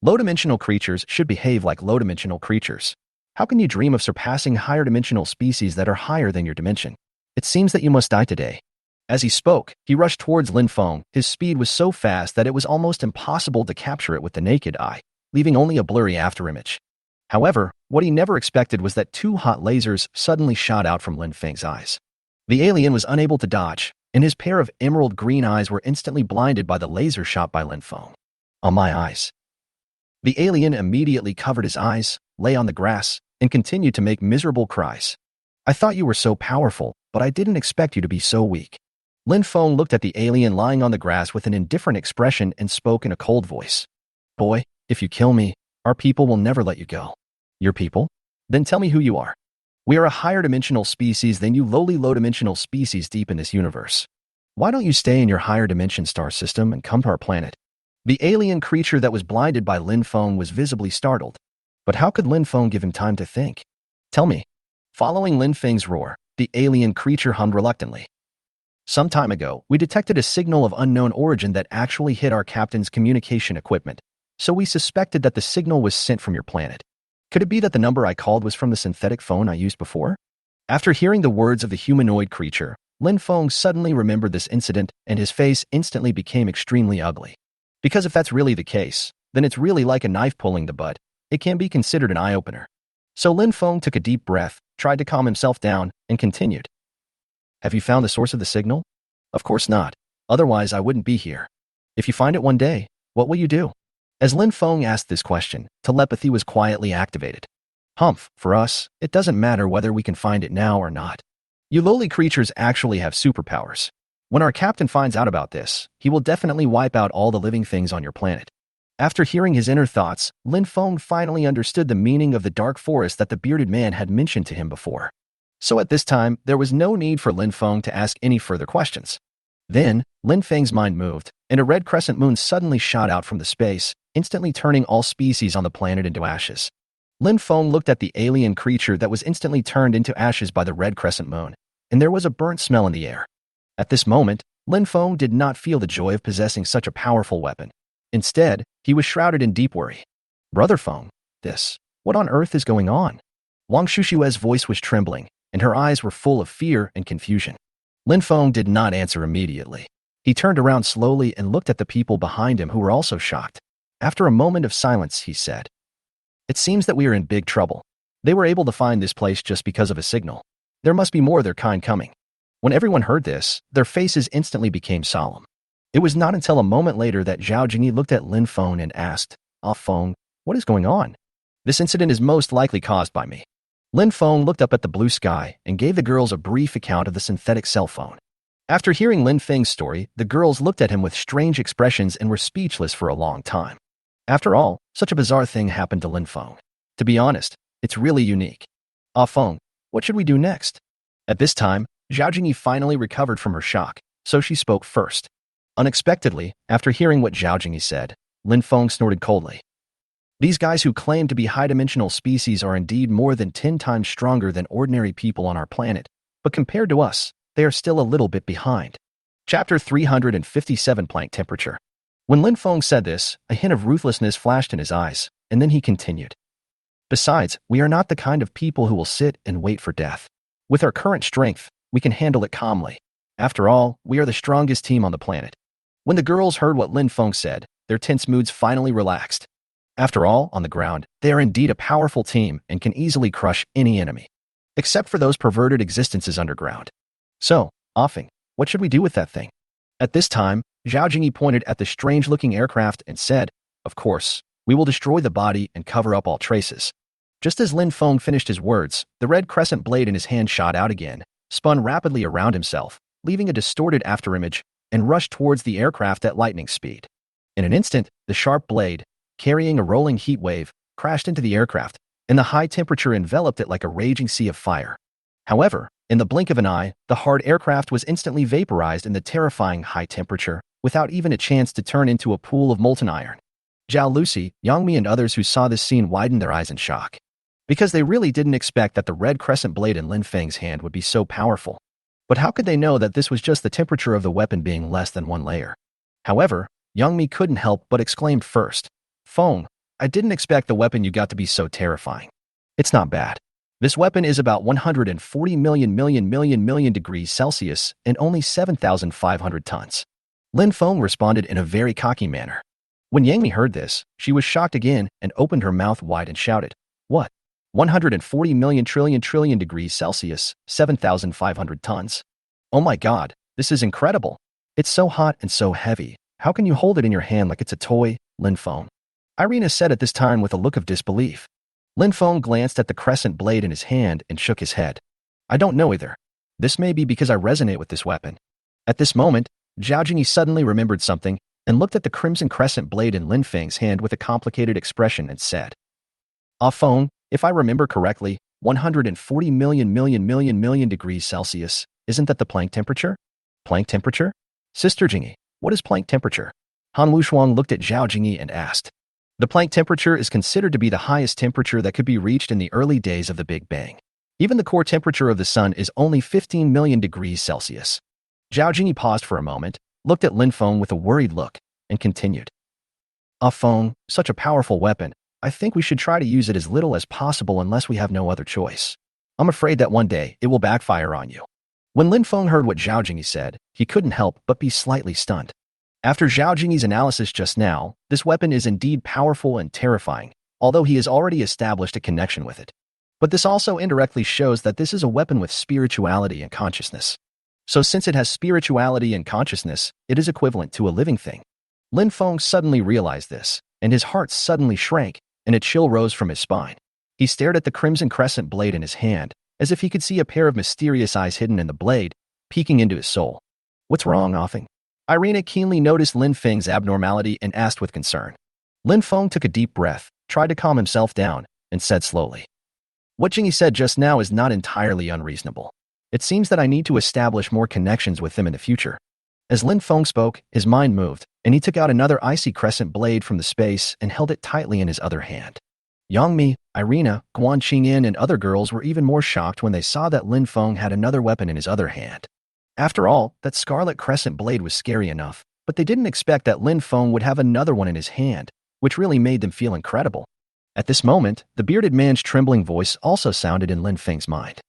Low-dimensional creatures should behave like low-dimensional creatures. How can you dream of surpassing higher-dimensional species that are higher than your dimension? It seems that you must die today." As he spoke, he rushed towards Lin Feng. His speed was so fast that it was almost impossible to capture it with the naked eye, leaving only a blurry afterimage. However, what he never expected was that two hot lasers suddenly shot out from Lin Feng's eyes. The alien was unable to dodge, and his pair of emerald green eyes were instantly blinded by the laser shot by Lin Feng. On my eyes. The alien immediately covered his eyes, lay on the grass, and continued to make miserable cries. I thought you were so powerful, but I didn't expect you to be so weak. Lin Feng looked at the alien lying on the grass with an indifferent expression and spoke in a cold voice. Boy, if you kill me, our people will never let you go. Your people? Then tell me who you are. We are a higher dimensional species than you lowly low-dimensional species deep in this universe. Why don't you stay in your higher dimension star system and come to our planet? The alien creature that was blinded by Lin Feng was visibly startled. But how could Lin Feng give him time to think? Tell me. Following Lin Feng's roar, the alien creature hummed reluctantly. Some time ago, we detected a signal of unknown origin that actually hit our captain's communication equipment, so we suspected that the signal was sent from your planet. Could it be that the number I called was from the synthetic phone I used before? After hearing the words of the humanoid creature, Lin Feng suddenly remembered this incident and his face instantly became extremely ugly. Because if that's really the case, then it's really like a knife pulling the butt. It can be considered an eye-opener. So Lin Feng took a deep breath, tried to calm himself down, and continued. Have you found the source of the signal? Of course not. Otherwise, I wouldn't be here. If you find it one day, what will you do? As Lin Feng asked this question, telepathy was quietly activated. Humph, for us, it doesn't matter whether we can find it now or not. You lowly creatures actually have superpowers. When our captain finds out about this, he will definitely wipe out all the living things on your planet. After hearing his inner thoughts, Lin Feng finally understood the meaning of the dark forest that the bearded man had mentioned to him before. So at this time, there was no need for Lin Feng to ask any further questions. Then, Lin Feng's mind moved, and a red crescent moon suddenly shot out from the space, instantly turning all species on the planet into ashes. Lin Feng looked at the alien creature that was instantly turned into ashes by the red crescent moon, and there was a burnt smell in the air. At this moment, Lin Feng did not feel the joy of possessing such a powerful weapon. Instead, he was shrouded in deep worry. Brother Feng, what on earth is going on? Wang Shushue's voice was trembling, and her eyes were full of fear and confusion. Lin Feng did not answer immediately. He turned around slowly and looked at the people behind him who were also shocked. After a moment of silence, he said, It seems that we are in big trouble. They were able to find this place just because of a signal. There must be more of their kind coming. When everyone heard this, their faces instantly became solemn. It was not until a moment later that Zhao Jingyi looked at Lin Feng and asked, Feng, what is going on? This incident is most likely caused by me. Lin Feng looked up at the blue sky and gave the girls a brief account of the synthetic cell phone. After hearing Lin Feng's story, the girls looked at him with strange expressions and were speechless for a long time. After all, such a bizarre thing happened to Lin Feng. To be honest, it's really unique. Feng, what should we do next? At this time, Zhao Jingyi finally recovered from her shock, so she spoke first. Unexpectedly, after hearing what Zhao Jingyi said, Lin Feng snorted coldly. These guys who claim to be high-dimensional species are indeed more than 10 times stronger than ordinary people on our planet, but compared to us, they are still a little bit behind. Chapter 357 Plank Temperature. When Lin Feng said this, a hint of ruthlessness flashed in his eyes, and then he continued. Besides, we are not the kind of people who will sit and wait for death. With our current strength, we can handle it calmly. After all, we are the strongest team on the planet. When the girls heard what Lin Feng said, their tense moods finally relaxed. After all, on the ground, they are indeed a powerful team and can easily crush any enemy. Except for those perverted existences underground. So, Feng, what should we do with that thing? At this time, Zhao Jingyi pointed at the strange-looking aircraft and said, Of course, we will destroy the body and cover up all traces. Just as Lin Feng finished his words, the red crescent blade in his hand shot out again, spun rapidly around himself, leaving a distorted afterimage, and rushed towards the aircraft at lightning speed. In an instant, the sharp blade, carrying a rolling heat wave, crashed into the aircraft, and the high temperature enveloped it like a raging sea of fire. However, in the blink of an eye, the hard aircraft was instantly vaporized in the terrifying high temperature, without even a chance to turn into a pool of molten iron. Zhao Lucy, Yangmi and others who saw this scene widened their eyes in shock. Because they really didn't expect that the red crescent blade in Lin Feng's hand would be so powerful. But how could they know that this was just the temperature of the weapon being less than one layer? However, Yangmi couldn't help but exclaimed first, Feng, I didn't expect the weapon you got to be so terrifying. It's not bad. This weapon is about 140 million degrees Celsius and only 7,500 tons. Lin Feng responded in a very cocky manner. When Yang Mi heard this, she was shocked again and opened her mouth wide and shouted, "What? 140 million trillion degrees Celsius, 7,500 tons? Oh my god, this is incredible. It's so hot and so heavy. How can you hold it in your hand like it's a toy, Lin Feng?" Irina said at this time with a look of disbelief. Lin Feng glanced at the crescent blade in his hand and shook his head. "I don't know either. This may be because I resonate with this weapon." At this moment, Zhao Jingyi suddenly remembered something and looked at the crimson crescent blade in Lin Feng's hand with a complicated expression and said, "Ah Feng, if I remember correctly, 140 million degrees Celsius, isn't that the Planck temperature?" "Planck temperature? Sister Jingyi, what is Planck temperature?" Han Wushuang looked at Zhao Jingyi and asked. The Planck temperature is considered to be the highest temperature that could be reached in the early days of the Big Bang. Even the core temperature of the sun is only 15 million degrees Celsius. Zhao Jingyi paused for a moment, looked at Lin Feng with a worried look, and continued. "Ah Feng, such a powerful weapon. I think we should try to use it as little as possible unless we have no other choice. I'm afraid that one day it will backfire on you." When Lin Feng heard what Zhao Jingyi said, he couldn't help but be slightly stunned. After Zhao Jingyi's analysis just now, this weapon is indeed powerful and terrifying, although he has already established a connection with it. But this also indirectly shows that this is a weapon with spirituality and consciousness. So since it has spirituality and consciousness, it is equivalent to a living thing. Lin Feng suddenly realized this, and his heart suddenly shrank, and a chill rose from his spine. He stared at the crimson crescent blade in his hand, as if he could see a pair of mysterious eyes hidden in the blade, peeking into his soul. "What's wrong, Offing?" Irina keenly noticed Lin Feng's abnormality and asked with concern. Lin Feng took a deep breath, tried to calm himself down, and said slowly, "What Jingyi said just now is not entirely unreasonable. It seems that I need to establish more connections with them in the future." As Lin Feng spoke, his mind moved, and he took out another icy crescent blade from the space and held it tightly in his other hand. Yang Mi, Irina, Guan Qingyan, and other girls were even more shocked when they saw that Lin Feng had another weapon in his other hand. After all, that scarlet crescent blade was scary enough, but they didn't expect that Lin Feng would have another one in his hand, which really made them feel incredible. At this moment, the bearded man's trembling voice also sounded in Lin Feng's mind.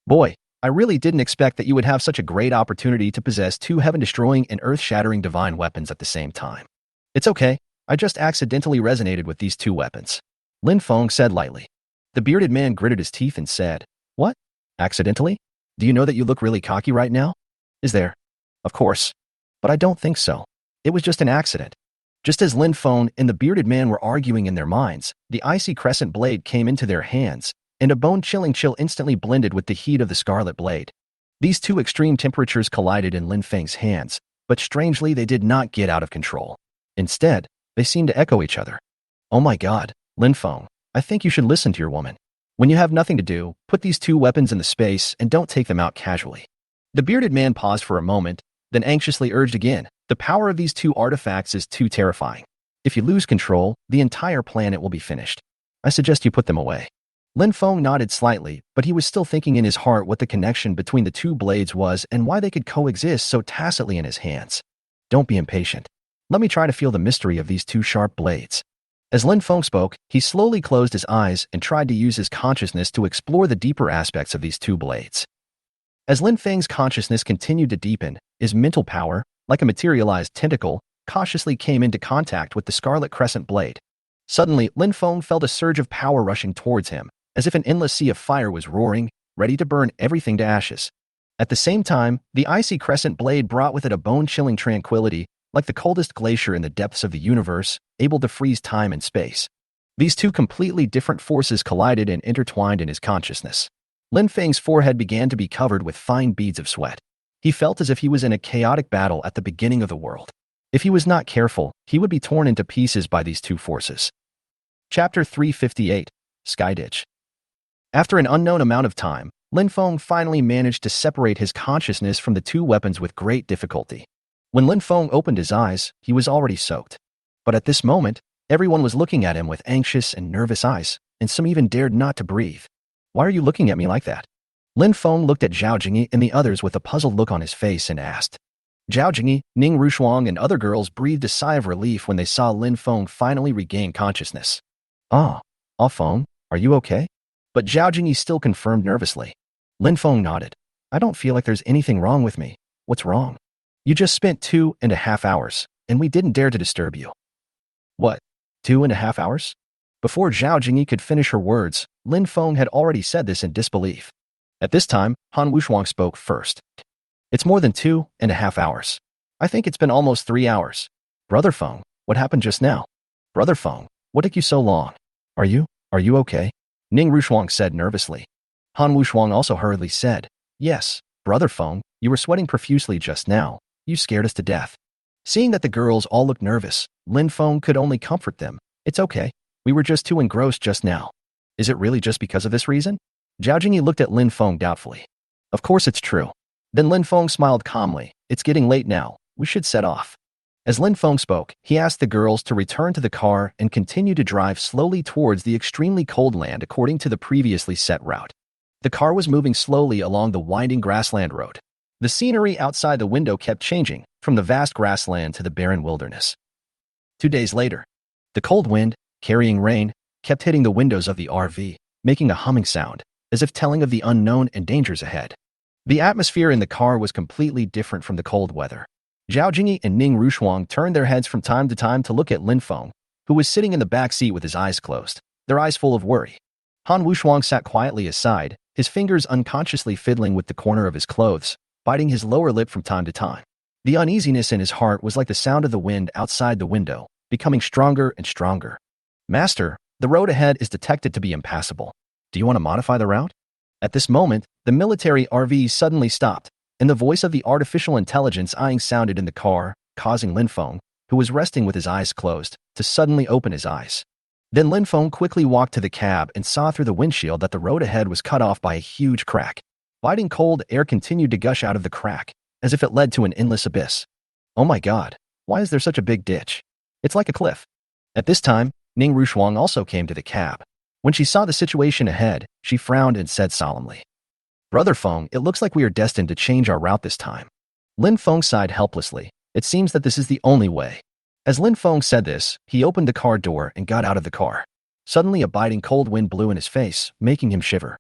"Boy, I really didn't expect that you would have such a great opportunity to possess two heaven-destroying and earth-shattering divine weapons at the same time. It's okay, I just accidentally resonated with these two weapons," Lin Feng said lightly. The bearded man gritted his teeth and said, "What? Accidentally? Do you know that you look really cocky right now?" "Is there?" "Of course. But I don't think so. It was just an accident." Just as Lin Feng and the bearded man were arguing in their minds, the icy crescent blade came into their hands, and a bone-chilling chill instantly blended with the heat of the scarlet blade. These two extreme temperatures collided in Lin Feng's hands, but strangely they did not get out of control. Instead, they seemed to echo each other. "Oh my god, Lin Feng, I think you should listen to your woman. When you have nothing to do, put these two weapons in the space and don't take them out casually." The bearded man paused for a moment, then anxiously urged again, "The power of these two artifacts is too terrifying. If you lose control, the entire planet will be finished. I suggest you put them away." Lin Feng nodded slightly, but he was still thinking in his heart what the connection between the two blades was and why they could coexist so tacitly in his hands. "Don't be impatient. Let me try to feel the mystery of these two sharp blades." As Lin Feng spoke, he slowly closed his eyes and tried to use his consciousness to explore the deeper aspects of these two blades. As Lin Feng's consciousness continued to deepen, his mental power, like a materialized tentacle, cautiously came into contact with the scarlet crescent blade. Suddenly, Lin Feng felt a surge of power rushing towards him, as if an endless sea of fire was roaring, ready to burn everything to ashes. At the same time, the icy crescent blade brought with it a bone-chilling tranquility, like the coldest glacier in the depths of the universe, able to freeze time and space. These two completely different forces collided and intertwined in his consciousness. Lin Feng's forehead began to be covered with fine beads of sweat. He felt as if he was in a chaotic battle at the beginning of the world. If he was not careful, he would be torn into pieces by these two forces. Chapter 358, Skyditch. After an unknown amount of time, Lin Feng finally managed to separate his consciousness from the two weapons with great difficulty. When Lin Feng opened his eyes, he was already soaked. But at this moment, everyone was looking at him with anxious and nervous eyes, and some even dared not to breathe. "Why are you looking at me like that?" Lin Feng looked at Zhao Jingyi and the others with a puzzled look on his face and asked. Zhao Jingyi, Ning Rushuang, and other girls breathed a sigh of relief when they saw Lin Feng finally regain consciousness. "Ah, Feng, are you okay?" But Zhao Jingyi still confirmed nervously. Lin Feng nodded. I don't feel like there's anything wrong with me. What's wrong? You just spent 2.5 hours, and we didn't dare to disturb you. What? 2.5 hours? Before Zhao Jingyi could finish her words, Lin Feng had already said this in disbelief. At this time, Han Wushuang spoke first. It's more than 2.5 hours. I think it's been almost 3 hours. Brother Feng, what happened just now? Brother Feng, what took you so long? Are you okay? Ning Rushuang said nervously. Han Wushuang also hurriedly said, Yes, Brother Feng, you were sweating profusely just now. You scared us to death. Seeing that the girls all looked nervous, Lin Feng could only comfort them. It's okay. We were just too engrossed just now. Is it really just because of this reason? Zhao Jingyi looked at Lin Feng doubtfully. Of course it's true. Then Lin Feng smiled calmly. It's getting late now. We should set off. As Lin Feng spoke, he asked the girls to return to the car and continue to drive slowly towards the extremely cold land according to the previously set route. The car was moving slowly along the winding grassland road. The scenery outside the window kept changing, from the vast grassland to the barren wilderness. 2 days later, the cold wind, carrying rain, kept hitting the windows of the RV, making a humming sound, as if telling of the unknown and dangers ahead. The atmosphere in the car was completely different from the cold weather. Zhao Jingyi and Ning Rushuang turned their heads from time to time to look at Lin Feng, who was sitting in the back seat with his eyes closed, their eyes full of worry. Han Wushuang sat quietly aside, his fingers unconsciously fiddling with the corner of his clothes, biting his lower lip from time to time. The uneasiness in his heart was like the sound of the wind outside the window, becoming stronger and stronger. Master, the road ahead is detected to be impassable. Do you want to modify the route? At this moment, the military RV suddenly stopped, and the voice of the artificial intelligence eyeing sounded in the car, causing Lin Feng, who was resting with his eyes closed, to suddenly open his eyes. Then Lin Feng quickly walked to the cab and saw through the windshield that the road ahead was cut off by a huge crack. Biting cold air continued to gush out of the crack, as if it led to an endless abyss. Oh my god, why is there such a big ditch? It's like a cliff. At this time, Ning Rushuang also came to the cab. When she saw the situation ahead, she frowned and said solemnly, Brother Feng, it looks like we are destined to change our route this time. Lin Feng sighed helplessly. It seems that this is the only way. As Lin Feng said this, he opened the car door and got out of the car. Suddenly a biting cold wind blew in his face, making him shiver.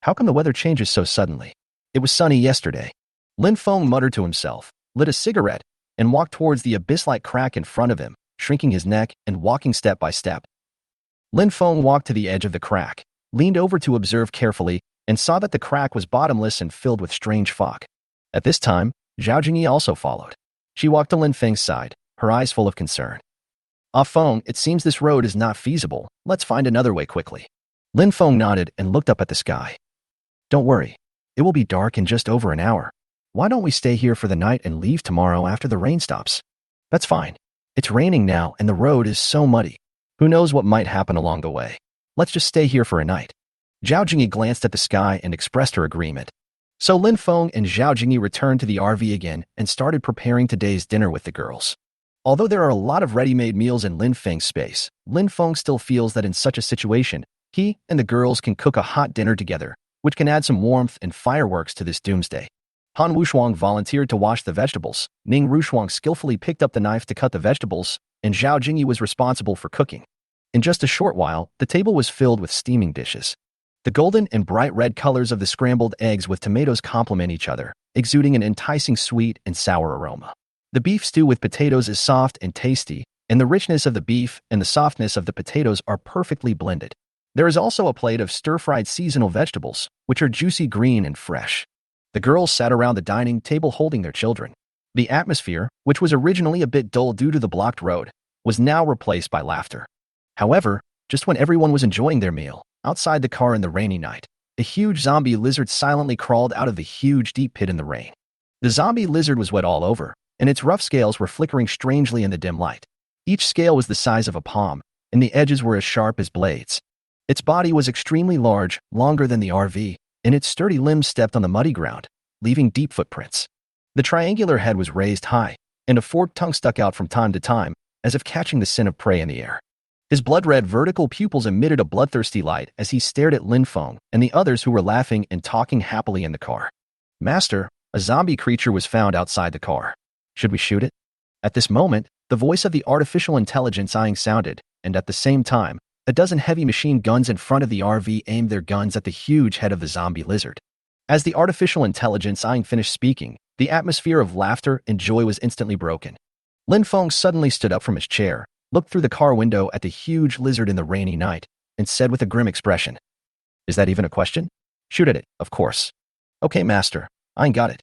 How come the weather changes so suddenly? It was sunny yesterday. Lin Feng muttered to himself, lit a cigarette, and walked towards the abyss-like crack in front of him, shrinking his neck and walking step by step. Lin Feng walked to the edge of the crack, leaned over to observe carefully, and saw that the crack was bottomless and filled with strange fog. At this time, Zhao Jingyi also followed. She walked to Lin Feng's side, her eyes full of concern. Ah Feng, it seems this road is not feasible. Let's find another way quickly. Lin Feng nodded and looked up at the sky. Don't worry. It will be dark in just over an hour. Why don't we stay here for the night and leave tomorrow after the rain stops? That's fine. It's raining now and the road is so muddy. Who knows what might happen along the way? Let's just stay here for a night. Zhao Jingyi glanced at the sky and expressed her agreement. So Lin Feng and Zhao Jingyi returned to the RV again and started preparing today's dinner with the girls. Although there are a lot of ready-made meals in Lin Feng's space, Lin Feng still feels that in such a situation, he and the girls can cook a hot dinner together, which can add some warmth and fireworks to this doomsday. Han Wushuang volunteered to wash the vegetables, Ning Rushuang skillfully picked up the knife to cut the vegetables, and Zhao Jingyi was responsible for cooking. In just a short while, the table was filled with steaming dishes. The golden and bright red colors of the scrambled eggs with tomatoes complement each other, exuding an enticing sweet and sour aroma. The beef stew with potatoes is soft and tasty, and the richness of the beef and the softness of the potatoes are perfectly blended. There is also a plate of stir-fried seasonal vegetables, which are juicy green and fresh. The girls sat around the dining table holding their children. The atmosphere, which was originally a bit dull due to the blocked road, was now replaced by laughter. However, just when everyone was enjoying their meal, outside the car in the rainy night, a huge zombie lizard silently crawled out of the huge deep pit in the rain. The zombie lizard was wet all over, and its rough scales were flickering strangely in the dim light. Each scale was the size of a palm, and the edges were as sharp as blades. Its body was extremely large, longer than the RV, and its sturdy limbs stepped on the muddy ground, leaving deep footprints. The triangular head was raised high, and a forked tongue stuck out from time to time, as if catching the scent of prey in the air. His blood-red vertical pupils emitted a bloodthirsty light as he stared at Lin Feng and the others who were laughing and talking happily in the car. Master, a zombie creature was found outside the car. Should we shoot it? At this moment, the voice of the artificial intelligence eyeing sounded, and at the same time, A dozen heavy machine guns in front of the RV aimed their guns at the huge head of the zombie lizard. As the artificial intelligence finished speaking, the atmosphere of laughter and joy was instantly broken. Lin Feng suddenly stood up from his chair, looked through the car window at the huge lizard in the rainy night, and said with a grim expression, "Is that even a question? Shoot at it, of course." "Okay, master, I got it."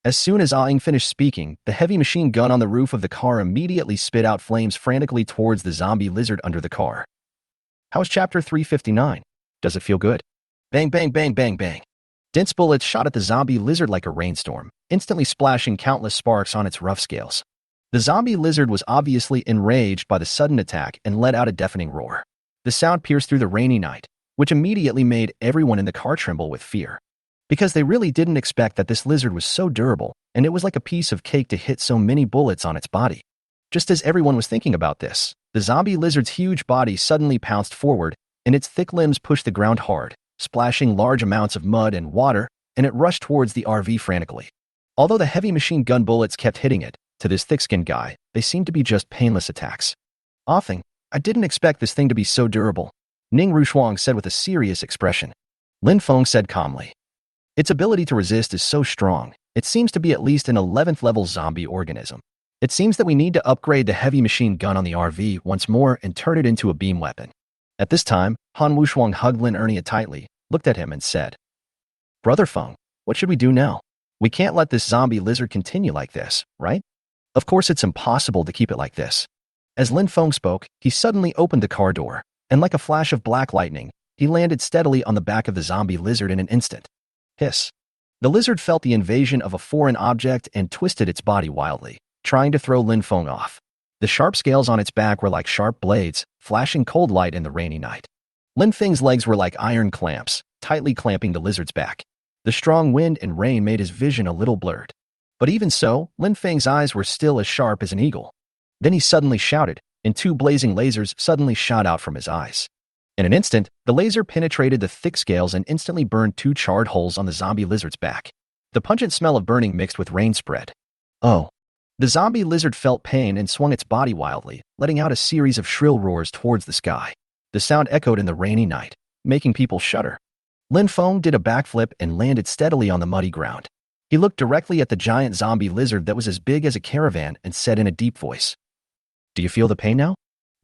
As soon as Aang finished speaking, the heavy machine gun on the roof of the car immediately spit out flames frantically towards the zombie lizard under the car. How's chapter 359? Does it feel good? Bang, bang, bang, bang, bang. Dense bullets shot at the zombie lizard like a rainstorm, instantly splashing countless sparks on its rough scales. The zombie lizard was obviously enraged by the sudden attack and let out a deafening roar. The sound pierced through the rainy night, which immediately made everyone in the car tremble with fear. Because they really didn't expect that this lizard was so durable, and it was like a piece of cake to hit so many bullets on its body. Just as everyone was thinking about this, the zombie lizard's huge body suddenly pounced forward, and its thick limbs pushed the ground hard, splashing large amounts of mud and water, and it rushed towards the RV frantically. Although the heavy machine gun bullets kept hitting it, to this thick-skinned guy, they seemed to be just painless attacks. "Offing, I didn't expect this thing to be so durable," Ning Rushuang said with a serious expression. Lin Feng said calmly, "Its ability to resist is so strong, it seems to be at least an 11th level zombie organism. It seems that we need to upgrade the heavy machine gun on the RV once more and turn it into a beam weapon." At this time, Han Wushuang hugged Lin Ernie tightly, looked at him and said, "Brother Feng, what should we do now? We can't let this zombie lizard continue like this, right? Of course it's impossible to keep it like this." As Lin Feng spoke, he suddenly opened the car door, and like a flash of black lightning, he landed steadily on the back of the zombie lizard in an instant. Hiss. The lizard felt the invasion of a foreign object and twisted its body wildly, trying to throw Lin Feng off. The sharp scales on its back were like sharp blades, flashing cold light in the rainy night. Lin Feng's legs were like iron clamps, tightly clamping the lizard's back. The strong wind and rain made his vision a little blurred. But even so, Lin Feng's eyes were still as sharp as an eagle. Then he suddenly shouted, and two blazing lasers suddenly shot out from his eyes. In an instant, the laser penetrated the thick scales and instantly burned two charred holes on the zombie lizard's back. The pungent smell of burning mixed with rain spread. Oh. The zombie lizard felt pain and swung its body wildly, letting out a series of shrill roars towards the sky. The sound echoed in the rainy night, making people shudder. Lin Feng did a backflip and landed steadily on the muddy ground. He looked directly at the giant zombie lizard that was as big as a caravan and said in a deep voice, "Do you feel the pain now?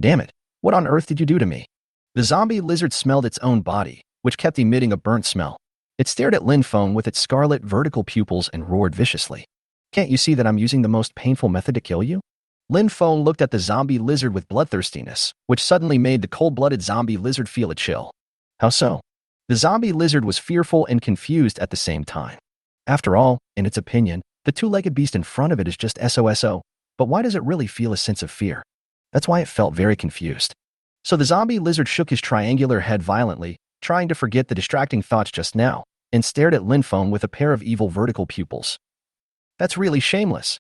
Damn it, what on earth did you do to me?" The zombie lizard smelled its own body, which kept emitting a burnt smell. It stared at Lin Feng with its scarlet vertical pupils and roared viciously. "Can't you see that I'm using the most painful method to kill you?" Lin Feng looked at the zombie lizard with bloodthirstiness, which suddenly made the cold-blooded zombie lizard feel a chill. How so? The zombie lizard was fearful and confused at the same time. After all, in its opinion, the two-legged beast in front of it is just SOSO, but why does it really feel a sense of fear? That's why it felt very confused. So the zombie lizard shook his triangular head violently, trying to forget the distracting thoughts just now, and stared at Lin Feng with a pair of evil vertical pupils. "That's really shameless."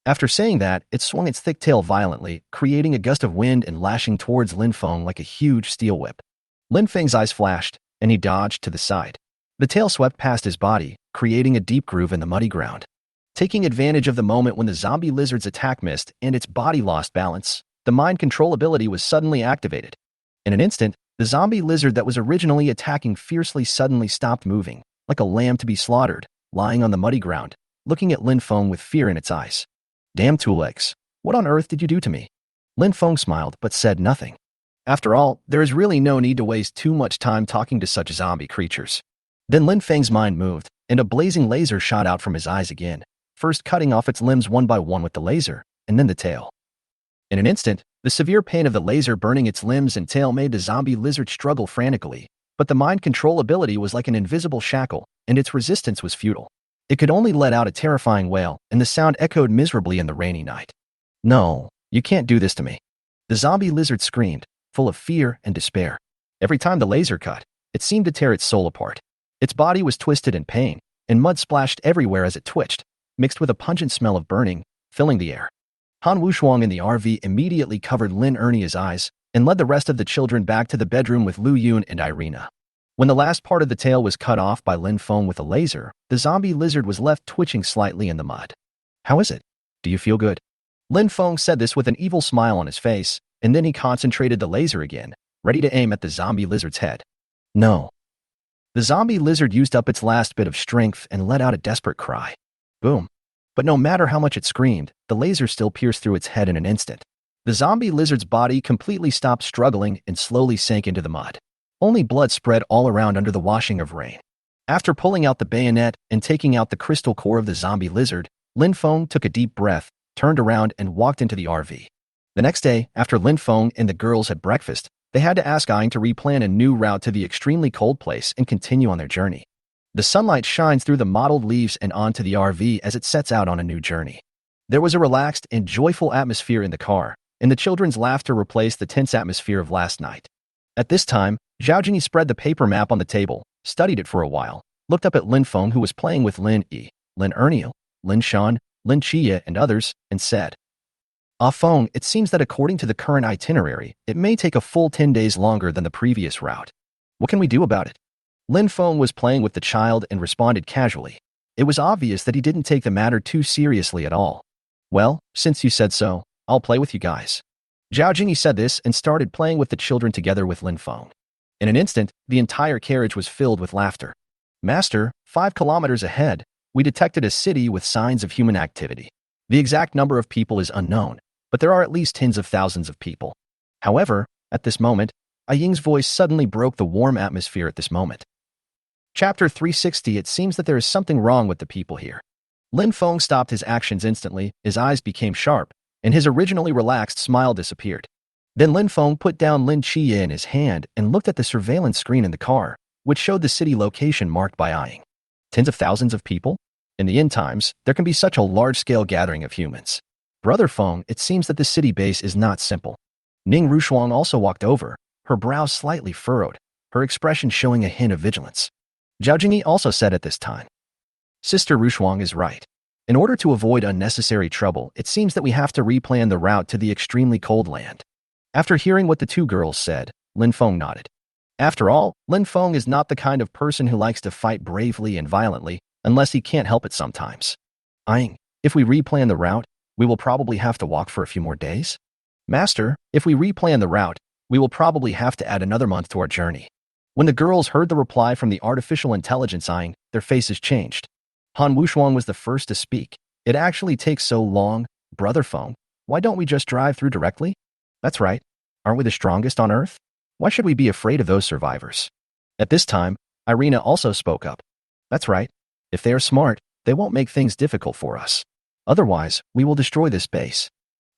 After saying that, it swung its thick tail violently, creating a gust of wind and lashing towards Lin Feng like a huge steel whip. Lin Feng's eyes flashed, and he dodged to the side. The tail swept past his body, creating a deep groove in the muddy ground. Taking advantage of the moment when the zombie lizard's attack missed and its body lost balance, the mind control ability was suddenly activated. In an instant, the zombie lizard that was originally attacking fiercely suddenly stopped moving, like a lamb to be slaughtered, lying on the muddy ground, looking at Lin Feng with fear in its eyes. "Damn two legs, what on earth did you do to me?" Lin Feng smiled but said nothing. After all, there is really no need to waste too much time talking to such zombie creatures. Then Lin Feng's mind moved, and a blazing laser shot out from his eyes again, first cutting off its limbs one by one with the laser, and then the tail. In an instant, the severe pain of the laser burning its limbs and tail made the zombie lizard struggle frantically, but the mind control ability was like an invisible shackle, and its resistance was futile. It could only let out a terrifying wail, and the sound echoed miserably in the rainy night. "No, you can't do this to me." The zombie lizard screamed, full of fear and despair. Every time the laser cut, it seemed to tear its soul apart. Its body was twisted in pain, and mud splashed everywhere as it twitched, mixed with a pungent smell of burning, filling the air. Han Wushuang in the RV immediately covered Lin Ernie's eyes and led the rest of the children back to the bedroom with Lu Yun and Irina. When the last part of the tail was cut off by Lin Feng with a laser, the zombie lizard was left twitching slightly in the mud. "How is it? Do you feel good?" Lin Feng said this with an evil smile on his face, and then he concentrated the laser again, ready to aim at the zombie lizard's head. No. The zombie lizard used up its last bit of strength and let out a desperate cry. Boom. But no matter how much it screamed, the laser still pierced through its head in an instant. The zombie lizard's body completely stopped struggling and slowly sank into the mud. Only blood spread all around under the washing of rain. After pulling out the bayonet and taking out the crystal core of the zombie lizard, Lin Feng took a deep breath, turned around and walked into the RV. The next day, after Lin Feng and the girls had breakfast, they had to ask Aang to replan a new route to the extremely cold place and continue on their journey. The sunlight shines through the mottled leaves and onto the RV as it sets out on a new journey. There was a relaxed and joyful atmosphere in the car, and the children's laughter replaced the tense atmosphere of last night. At this time, Zhao Jingyi spread the paper map on the table, studied it for a while, looked up at Lin Feng, who was playing with Lin Yi, Lin Erniel, Lin Shan, Lin Jia, and others, and said, "Ah Feng, it seems that according to the current itinerary, it may take a full 10 days longer than the previous route. What can we do about it?" Lin Feng was playing with the child and responded casually. It was obvious that he didn't take the matter too seriously at all. "Well, since you said so, I'll play with you guys." Zhao Jingyi said this and started playing with the children together with Lin Feng. In an instant, the entire carriage was filled with laughter. "Master, 5 kilometers ahead, we detected a city with signs of human activity. The exact number of people is unknown, but there are at least tens of thousands of people." However, at this moment, Ying's voice suddenly broke the warm atmosphere at this moment. Chapter 360. It seems that there is something wrong with the people here. Lin Feng stopped his actions instantly, his eyes became sharp, and his originally relaxed smile disappeared. Then Lin Feng put down Lin Jia in his hand and looked at the surveillance screen in the car, which showed the city location marked by Ying. Tens of thousands of people? In the end times, there can be such a large-scale gathering of humans. Brother Feng, it seems that the city base is not simple. Ning Rushuang also walked over, her brows slightly furrowed, her expression showing a hint of vigilance. Zhao Jingyi also said at this time, "Sister Rushuang is right. In order to avoid unnecessary trouble, it seems that we have to replan the route to the extremely cold land." After hearing what the two girls said, Lin Feng nodded. After all, Lin Feng is not the kind of person who likes to fight bravely and violently unless he can't help it sometimes. "Ying, if we replan the route, we will probably have to walk for a few more days?" "Master, if we replan the route, we will probably have to add another month to our journey." When the girls heard the reply from the artificial intelligence Ying, their faces changed. Han Wushuang was the first to speak. "It actually takes so long, Brother Feng. Why don't we just drive through directly?" "That's right. Aren't we the strongest on Earth? Why should we be afraid of those survivors?" At this time, Irina also spoke up. "That's right. If they are smart, they won't make things difficult for us. Otherwise, we will destroy this base."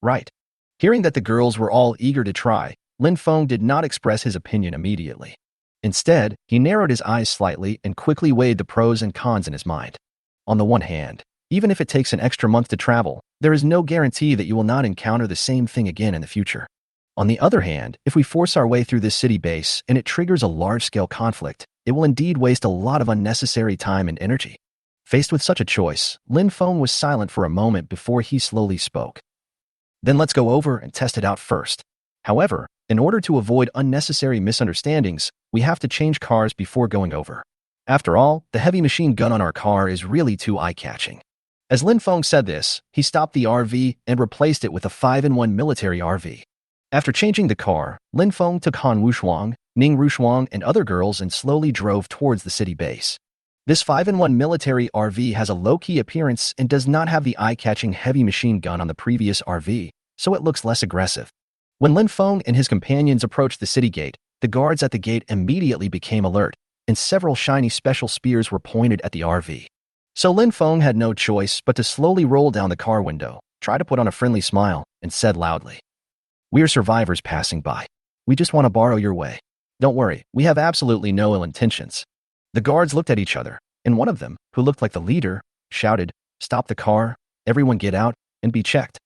"Right." Hearing that the girls were all eager to try, Lin Feng did not express his opinion immediately. Instead, he narrowed his eyes slightly and quickly weighed the pros and cons in his mind. On the one hand, even if it takes an extra month to travel, there is no guarantee that you will not encounter the same thing again in the future. On the other hand, if we force our way through this city base and it triggers a large-scale conflict, it will indeed waste a lot of unnecessary time and energy. Faced with such a choice, Lin Feng was silent for a moment before he slowly spoke. "Then let's go over and test it out first. However, in order to avoid unnecessary misunderstandings, we have to change cars before going over. After all, the heavy machine gun on our car is really too eye-catching." As Lin Feng said this, he stopped the RV and replaced it with a 5-in-1 military RV. After changing the car, Lin Feng took Han Wushuang, Ning Rushuang, and other girls and slowly drove towards the city base. This 5-in-1 military RV has a low-key appearance and does not have the eye-catching heavy machine gun on the previous RV, so it looks less aggressive. When Lin Feng and his companions approached the city gate, the guards at the gate immediately became alert, and several shiny special spears were pointed at the RV. So Lin Feng had no choice but to slowly roll down the car window, try to put on a friendly smile, and said loudly, "We are survivors passing by. We just want to borrow your way. Don't worry, we have absolutely no ill intentions." The guards looked at each other, and one of them, who looked like the leader, shouted, "Stop the car, everyone get out, and be checked."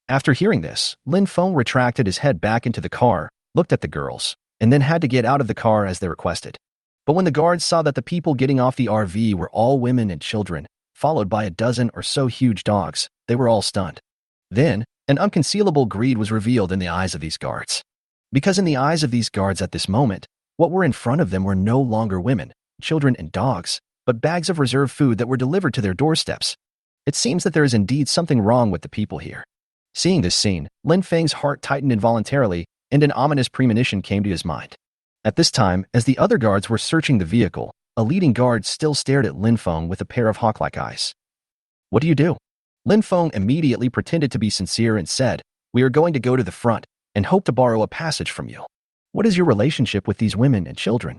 After hearing this, Lin Feng retracted his head back into the car, looked at the girls, and then had to get out of the car as they requested. But when the guards saw that the people getting off the RV were all women and children, followed by a dozen or so huge dogs, they were all stunned. Then, an unconcealable greed was revealed in the eyes of these guards. Because in the eyes of these guards at this moment, what were in front of them were no longer women, children, and dogs, but bags of reserve food that were delivered to their doorsteps. It seems that there is indeed something wrong with the people here. Seeing this scene, Lin Feng's heart tightened involuntarily, and an ominous premonition came to his mind. At this time, as the other guards were searching the vehicle, a leading guard still stared at Lin Feng with a pair of hawk-like eyes. "What do you do?" Lin Feng immediately pretended to be sincere and said, "We are going to go to the front and hope to borrow a passage from you. What is your relationship with these women and children?"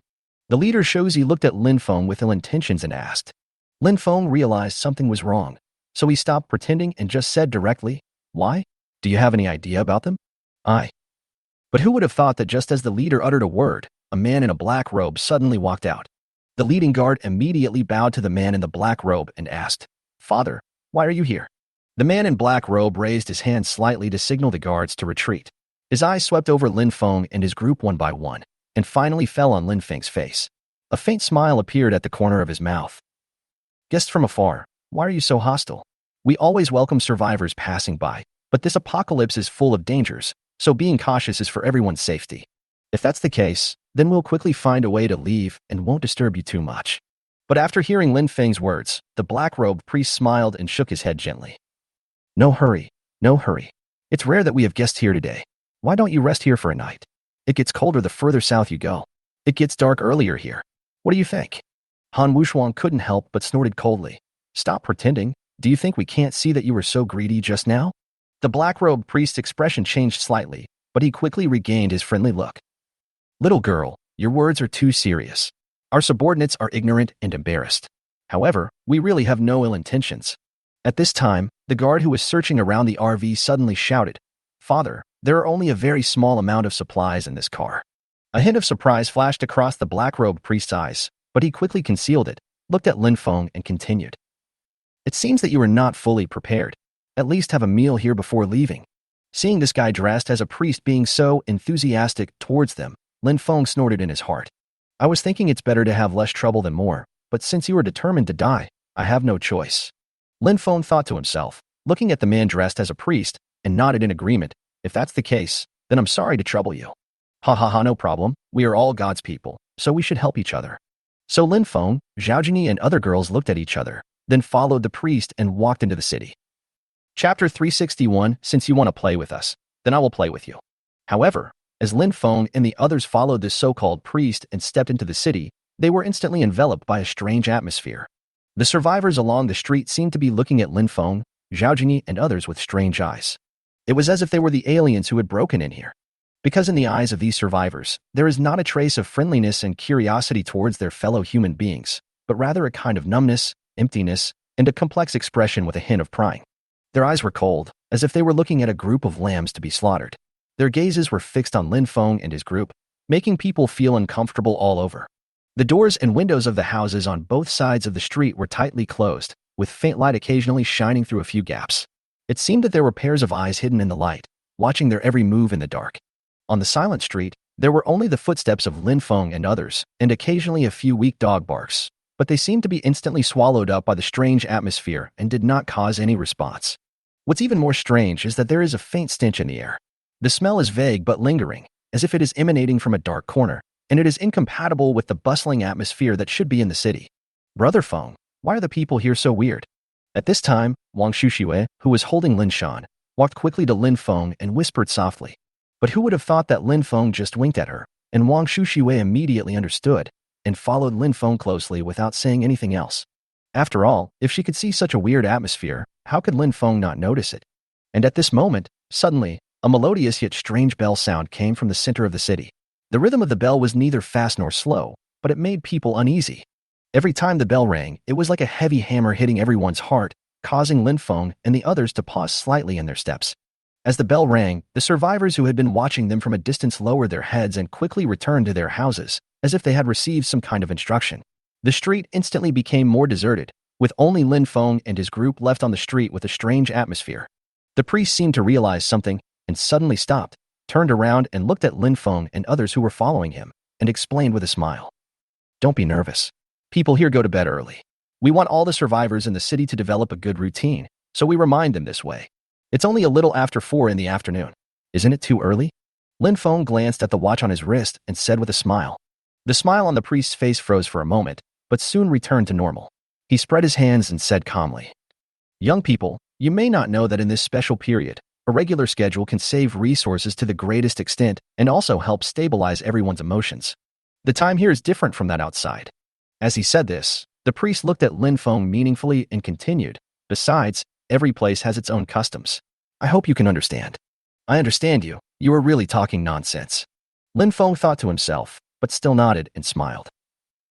The leader Shozi looked at Lin Feng with ill intentions and asked. Lin Feng realized something was wrong, so he stopped pretending and just said directly, "Why? Do you have any idea about them?" "I." But who would have thought that just as the leader uttered a word, a man in a black robe suddenly walked out. The leading guard immediately bowed to the man in the black robe and asked, "Father, why are you here?" The man in black robe raised his hand slightly to signal the guards to retreat. His eyes swept over Lin Feng and his group one by one, and finally fell on Lin Feng's face. A faint smile appeared at the corner of his mouth. "Guests from afar, why are you so hostile? We always welcome survivors passing by, but this apocalypse is full of dangers, so being cautious is for everyone's safety. If that's the case, then we'll quickly find a way to leave and won't disturb you too much." But after hearing Lin Feng's words, the black-robed priest smiled and shook his head gently. "No hurry, no hurry. It's rare that we have guests here today. Why don't you rest here for a night? It gets colder the further south you go. It gets dark earlier here. What do you think?" Han Wuxuang couldn't help but snorted coldly. "Stop pretending. Do you think we can't see that you were so greedy just now?" The black-robed priest's expression changed slightly, but he quickly regained his friendly look. "Little girl, your words are too serious. Our subordinates are ignorant and embarrassed. However, we really have no ill intentions." At this time, the guard who was searching around the RV suddenly shouted, "Father, there are only a very small amount of supplies in this car." A hint of surprise flashed across the black-robed priest's eyes, but he quickly concealed it, looked at Lin Feng and continued. "It seems that you are not fully prepared. At least have a meal here before leaving." Seeing this guy dressed as a priest being so enthusiastic towards them, Lin Feng snorted in his heart. "I was thinking it's better to have less trouble than more, but since you are determined to die, I have no choice." Lin Feng thought to himself, looking at the man dressed as a priest, and nodded in agreement. "If that's the case, then I'm sorry to trouble you." "Ha ha ha, no problem. We are all God's people, so we should help each other." So Lin Feng, Zhao Jingyi and other girls looked at each other, then followed the priest and walked into the city. Chapter 361, Since you want to play with us, then I will play with you. However, as Lin Feng and the others followed this so-called priest and stepped into the city, they were instantly enveloped by a strange atmosphere. The survivors along the street seemed to be looking at Lin Feng, Zhao Jingyi and others with strange eyes. It was as if they were the aliens who had broken in here. Because in the eyes of these survivors, there is not a trace of friendliness and curiosity towards their fellow human beings, but rather a kind of numbness, emptiness, and a complex expression with a hint of prying. Their eyes were cold, as if they were looking at a group of lambs to be slaughtered. Their gazes were fixed on Lin Feng and his group, making people feel uncomfortable all over. The doors and windows of the houses on both sides of the street were tightly closed, with faint light occasionally shining through a few gaps. It seemed that there were pairs of eyes hidden in the light, watching their every move in the dark. On the silent street, there were only the footsteps of Lin Feng and others, and occasionally a few weak dog barks, but they seemed to be instantly swallowed up by the strange atmosphere and did not cause any response. What's even more strange is that there is a faint stench in the air. The smell is vague but lingering, as if it is emanating from a dark corner, and it is incompatible with the bustling atmosphere that should be in the city. "Brother Feng, why are the people here so weird?" At this time, Wang Shushiwei, who was holding Lin Shan, walked quickly to Lin Feng and whispered softly. But who would have thought that Lin Feng just winked at her, and Wang Shushiwei immediately understood, and followed Lin Feng closely without saying anything else. After all, if she could see such a weird atmosphere, how could Lin Feng not notice it? And at this moment, suddenly, a melodious yet strange bell sound came from the center of the city. The rhythm of the bell was neither fast nor slow, but it made people uneasy. Every time the bell rang, it was like a heavy hammer hitting everyone's heart, causing Lin Feng and the others to pause slightly in their steps. As the bell rang, the survivors who had been watching them from a distance lowered their heads and quickly returned to their houses, as if they had received some kind of instruction. The street instantly became more deserted, with only Lin Feng and his group left on the street with a strange atmosphere. The priest seemed to realize something, and suddenly stopped, turned around and looked at Lin Feng and others who were following him, and explained with a smile. "Don't be nervous. People here go to bed early. We want all the survivors in the city to develop a good routine, so we remind them this way. It's only a little after 4 in the afternoon. Isn't it too early?" Lin Feng glanced at the watch on his wrist and said with a smile. The smile on the priest's face froze for a moment, but soon returned to normal. He spread his hands and said calmly, "Young people, you may not know that in this special period, A regular schedule can save resources to the greatest extent and also help stabilize everyone's emotions. The time here is different from that outside. As he said this, the priest looked at Lin Feng meaningfully and continued, besides, every place has its own customs. I hope you can understand. I understand you. You are really talking nonsense. Lin Feng thought to himself, but still nodded and smiled.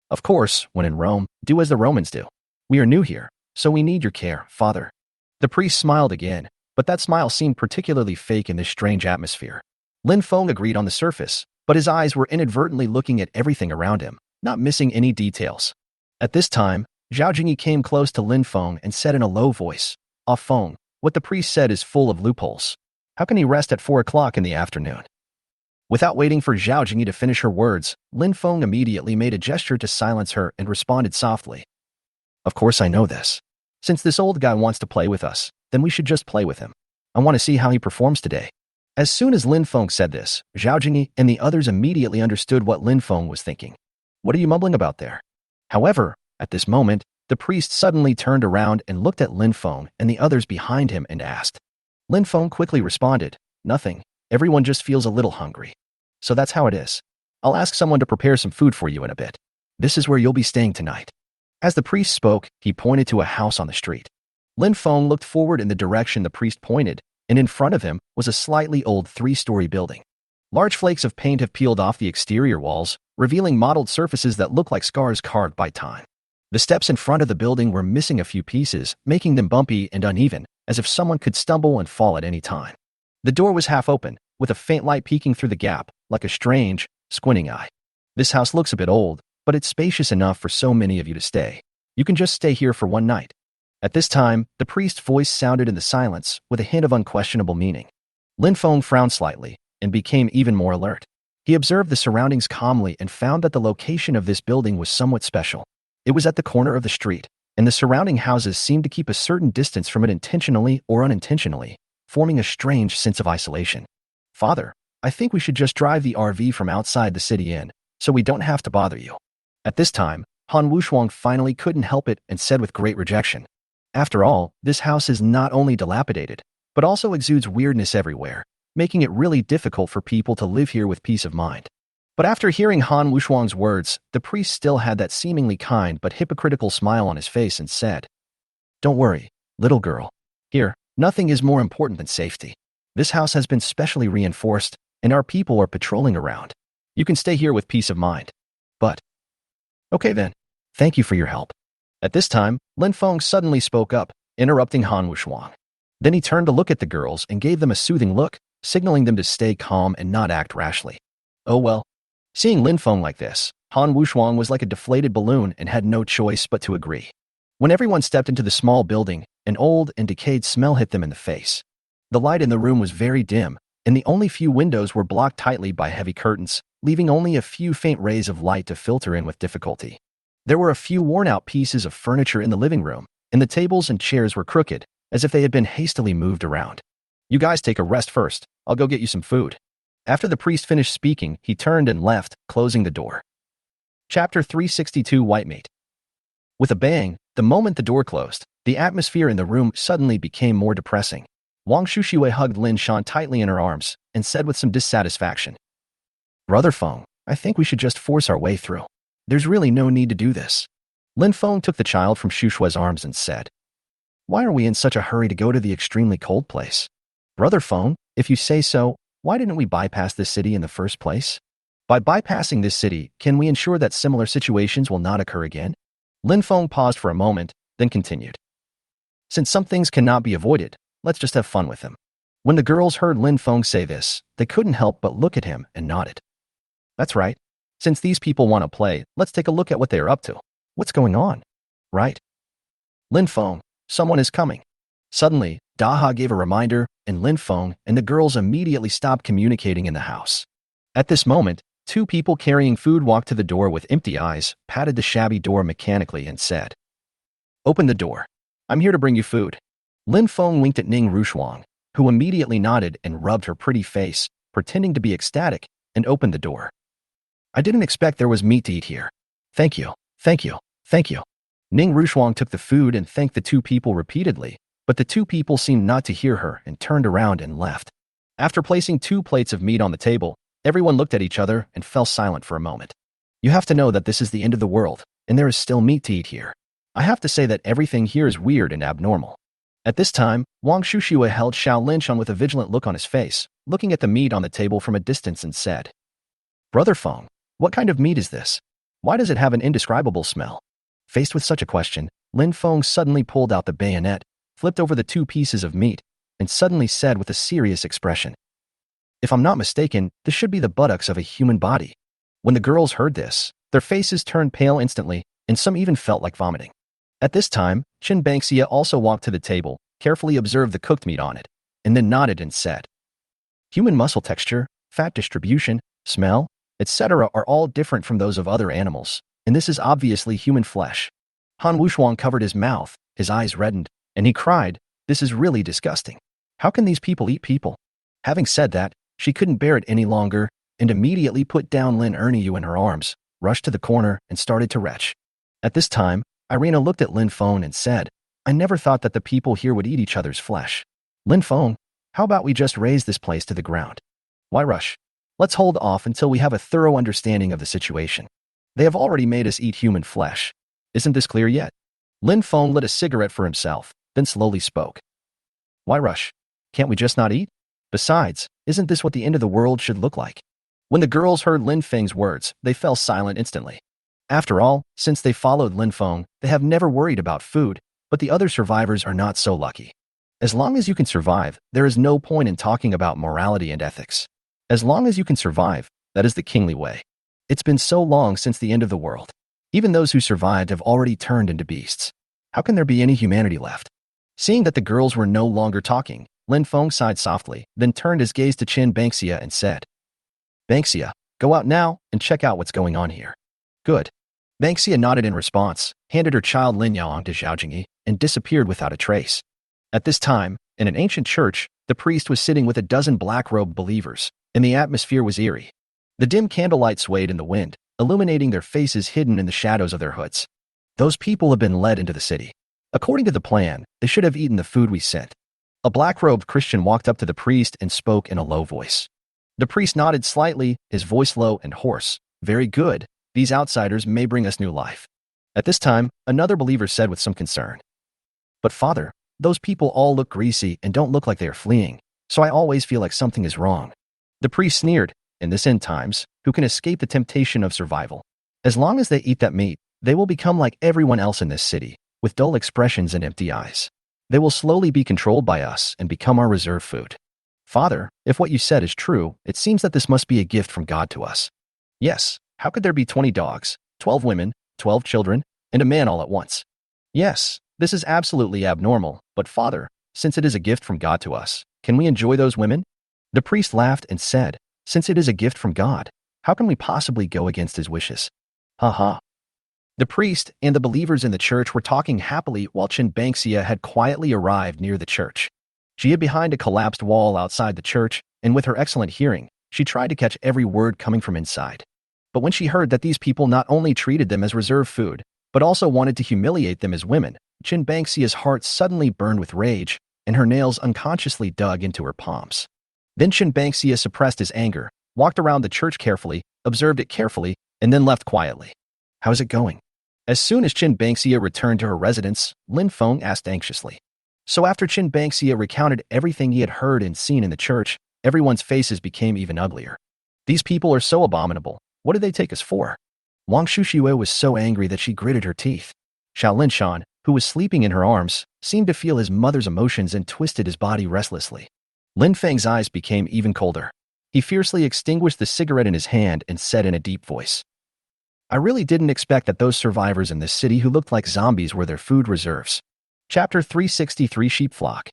Of course, when in Rome, do as the Romans do. We are new here, so we need your care, Father. The priest smiled again, but that smile seemed particularly fake in this strange atmosphere. Lin Feng agreed on the surface, but his eyes were inadvertently looking at everything around him, not missing any details. At this time, Zhao Jingyi came close to Lin Feng and said in a low voice, "Ah Feng, what the priest said is full of loopholes. How can he rest at 4 o'clock in the afternoon?" Without waiting for Zhao Jingyi to finish her words, Lin Feng immediately made a gesture to silence her and responded softly. Of course I know this. Since this old guy wants to play with us, then we should just play with him. I want to see how he performs today. As soon as Lin Feng said this, Zhao Jingyi and the others immediately understood what Lin Feng was thinking. What are you mumbling about there? However, at this moment, the priest suddenly turned around and looked at Lin Feng and the others behind him and asked. Lin Feng quickly responded, "Nothing. Everyone just feels a little hungry. So that's how it is. I'll ask someone to prepare some food for you in a bit. This is where you'll be staying tonight." As the priest spoke, he pointed to a house on the street. Lin Feng looked forward in the direction the priest pointed, and in front of him was a slightly old 3-story building. Large flakes of paint have peeled off the exterior walls, revealing mottled surfaces that look like scars carved by time. The steps in front of the building were missing a few pieces, making them bumpy and uneven, as if someone could stumble and fall at any time. The door was half open, with a faint light peeking through the gap, like a strange, squinting eye. This house looks a bit old, but it's spacious enough for so many of you to stay. You can just stay here for one night. At this time, the priest's voice sounded in the silence, with a hint of unquestionable meaning. Lin Feng frowned slightly, and became even more alert. He observed the surroundings calmly and found that the location of this building was somewhat special. It was at the corner of the street, and the surrounding houses seemed to keep a certain distance from it intentionally or unintentionally, forming a strange sense of isolation. "Father, I think we should just drive the RV from outside the city in, so we don't have to bother you." At this time, Han Wuxuang finally couldn't help it and said with great rejection, "After all, this house is not only dilapidated, but also exudes weirdness everywhere, making it really difficult for people to live here with peace of mind." But after hearing Han Wuxuang's words, the priest still had that seemingly kind but hypocritical smile on his face and said, "Don't worry, little girl. Here, nothing is more important than safety. This house has been specially reinforced, and our people are patrolling around. You can stay here with peace of mind. But, okay then. Thank you for your help." At this time, Lin Feng suddenly spoke up, interrupting Han Wuxuang. Then he turned to look at the girls and gave them a soothing look, signaling them to stay calm and not act rashly. Oh well. Seeing Lin Feng like this, Han Wuxuang was like a deflated balloon and had no choice but to agree. When everyone stepped into the small building, an old and decayed smell hit them in the face. The light in the room was very dim, and the only few windows were blocked tightly by heavy curtains, leaving only a few faint rays of light to filter in with difficulty. There were a few worn-out pieces of furniture in the living room, and the tables and chairs were crooked, as if they had been hastily moved around. "You guys take a rest first. I'll go get you some food." After the priest finished speaking, he turned and left, closing the door. Chapter 362 Whitemate. With a bang, the moment the door closed, the atmosphere in the room suddenly became more depressing. Wang Shushui hugged Lin Shan tightly in her arms and said with some dissatisfaction, "Brother Feng, I think we should just force our way through. There's really no need to do this." Lin Feng took the child from Shushui's arms and said, "Why are we in such a hurry to go to the extremely cold place? Brother Feng, if you say so, why didn't we bypass this city in the first place? By bypassing this city, can we ensure that similar situations will not occur again?" Lin Feng paused for a moment, then continued. "Since some things cannot be avoided, let's just have fun with them." When the girls heard Lin Feng say this, they couldn't help but look at him and nodded. "That's right. Since these people want to play, let's take a look at what they are up to. What's going on? Right? Lin Feng, someone is coming." Suddenly, Daha gave a reminder, and Lin Feng and the girls immediately stopped communicating in the house. At this moment, two people carrying food walked to the door with empty eyes, patted the shabby door mechanically and said, "Open the door. I'm here to bring you food." Lin Feng winked at Ning Rushuang, who immediately nodded and rubbed her pretty face, pretending to be ecstatic, and opened the door. "I didn't expect there was meat to eat here. Thank you, thank you, thank you." Ning Rushuang took the food and thanked the two people repeatedly, But the two people seemed not to hear her and turned around and left. After placing 2 plates of meat on the table, everyone looked at each other and fell silent for a moment. You have to know that this is the end of the world, and there is still meat to eat here. I have to say that everything here is weird and abnormal. At this time, Wang Shushua held Xiao Linshan with a vigilant look on his face, looking at the meat on the table from a distance and said, "Brother Feng, what kind of meat is this? Why does it have an indescribable smell?" Faced with such a question, Lin Feng suddenly pulled out the bayonet, flipped over the 2 pieces of meat, and suddenly said with a serious expression, "If I'm not mistaken, this should be the buttocks of a human body." When the girls heard this, their faces turned pale instantly, and some even felt like vomiting. At this time, Qin Bangxia also walked to the table, carefully observed the cooked meat on it, and then nodded and said, "Human muscle texture, fat distribution, smell, etc. are all different from those of other animals, and this is obviously human flesh." Han Wuxuang covered his mouth, his eyes reddened, and he cried, "This is really disgusting. How can these people eat people?" Having said that, she couldn't bear it any longer and immediately put down Lin Erniu in her arms, rushed to the corner, and started to retch. At this time, Irina looked at Lin Feng and said, "I never thought that the people here would eat each other's flesh. Lin Feng, how about we just raze this place to the ground? Why rush? Let's hold off until we have a thorough understanding of the situation. They have already made us eat human flesh. Isn't this clear yet?" Lin Feng lit a cigarette for himself, then slowly spoke. "Why rush? Can't we just not eat? Besides, isn't this what the end of the world should look like?" When the girls heard Lin Feng's words, they fell silent instantly. After all, since they followed Lin Feng, they have never worried about food, but the other survivors are not so lucky. As long as you can survive, there is no point in talking about morality and ethics. As long as you can survive, that is the kingly way. It's been so long since the end of the world. Even those who survived have already turned into beasts. How can there be any humanity left? Seeing that the girls were no longer talking, Lin Feng sighed softly, then turned his gaze to Qin Bangxia and said, "Bangxia, go out now and check out what's going on here." "Good." Bangxia nodded in response, handed her child Lin Yaoang to Zhao Jingyi, and disappeared without a trace. At this time, in an ancient church, the priest was sitting with a dozen black-robed believers, and the atmosphere was eerie. The dim candlelight swayed in the wind, illuminating their faces hidden in the shadows of their hoods. Those people have been led into the city. According to the plan, they should have eaten the food we sent. A black-robed Christian walked up to the priest and spoke in a low voice. The priest nodded slightly, his voice low and hoarse. "Very good. These outsiders may bring us new life." At this time, another believer said with some concern, "But Father, those people all look greasy and don't look like they are fleeing, so I always feel like something is wrong." The priest sneered, "In this end times, who can escape the temptation of survival? As long as they eat that meat, they will become like everyone else in this city, with dull expressions and empty eyes. They will slowly be controlled by us and become our reserve food. Father, if what you said is true, it seems that this must be a gift from God to us." "Yes, how could there be 20 dogs, 12 women, 12 children, and a man all at once?" "Yes, this is absolutely abnormal, but Father, since it is a gift from God to us, can we enjoy those women?" The priest laughed and said, "Since it is a gift from God, how can we possibly go against his wishes?" Ha ha. The priest and the believers in the church were talking happily while Qin Bangxia had quietly arrived near the church. She hid behind a collapsed wall outside the church, and with her excellent hearing, she tried to catch every word coming from inside. But when she heard that these people not only treated them as reserve food, but also wanted to humiliate them as women, Qin Bangxia's heart suddenly burned with rage, and her nails unconsciously dug into her palms. Then Qin Bangxia suppressed his anger, walked around the church carefully, observed it carefully, and then left quietly. "How's it going?" As soon as Qin Bangxia returned to her residence, Lin Feng asked anxiously. So after Qin Bangxia recounted everything he had heard and seen in the church, everyone's faces became even uglier. "These people are so abominable. What did they take us for?" Wang Shushue was so angry that she gritted her teeth. Xiao Linshan, who was sleeping in her arms, seemed to feel his mother's emotions and twisted his body restlessly. Lin Feng's eyes became even colder. He fiercely extinguished the cigarette in his hand and said in a deep voice, "I really didn't expect that those survivors in this city who looked like zombies were their food reserves." Chapter 363 Sheepflock.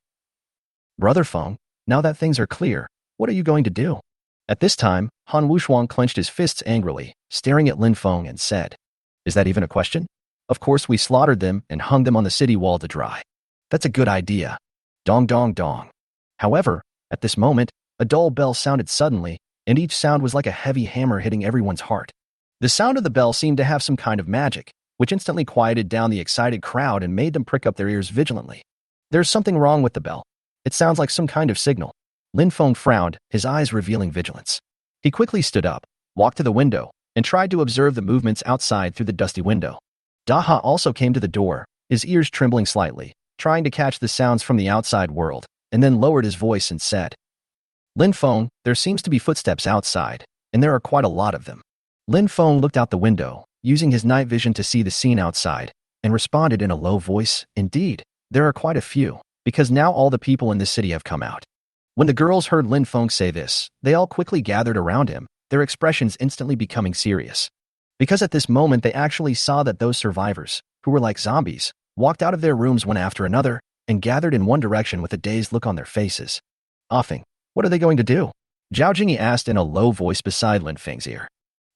"Brother Feng, now that things are clear, what are you going to do?" At this time, Han Wuxuang clenched his fists angrily, staring at Lin Feng and said, "Is that even a question? Of course we slaughtered them and hung them on the city wall to dry. That's a good idea. Dong dong dong." However, at this moment, a dull bell sounded suddenly, and each sound was like a heavy hammer hitting everyone's heart. The sound of the bell seemed to have some kind of magic, which instantly quieted down the excited crowd and made them prick up their ears vigilantly. There's something wrong with the bell. It sounds like some kind of signal. Lin Feng frowned, his eyes revealing vigilance. He quickly stood up, walked to the window, and tried to observe the movements outside through the dusty window. Daha also came to the door, his ears trembling slightly, trying to catch the sounds from the outside world, and then lowered his voice and said, Lin Feng, there seems to be footsteps outside, and there are quite a lot of them. Lin Feng looked out the window, using his night vision to see the scene outside, and responded in a low voice, Indeed, there are quite a few, because now all the people in this city have come out. When the girls heard Lin Feng say this, they all quickly gathered around him, their expressions instantly becoming serious. Because at this moment they actually saw that those survivors, who were like zombies, walked out of their rooms one after another, and gathered in one direction with a dazed look on their faces. Offing, what are they going to do? Zhao Jingyi asked in a low voice beside Lin Feng's ear.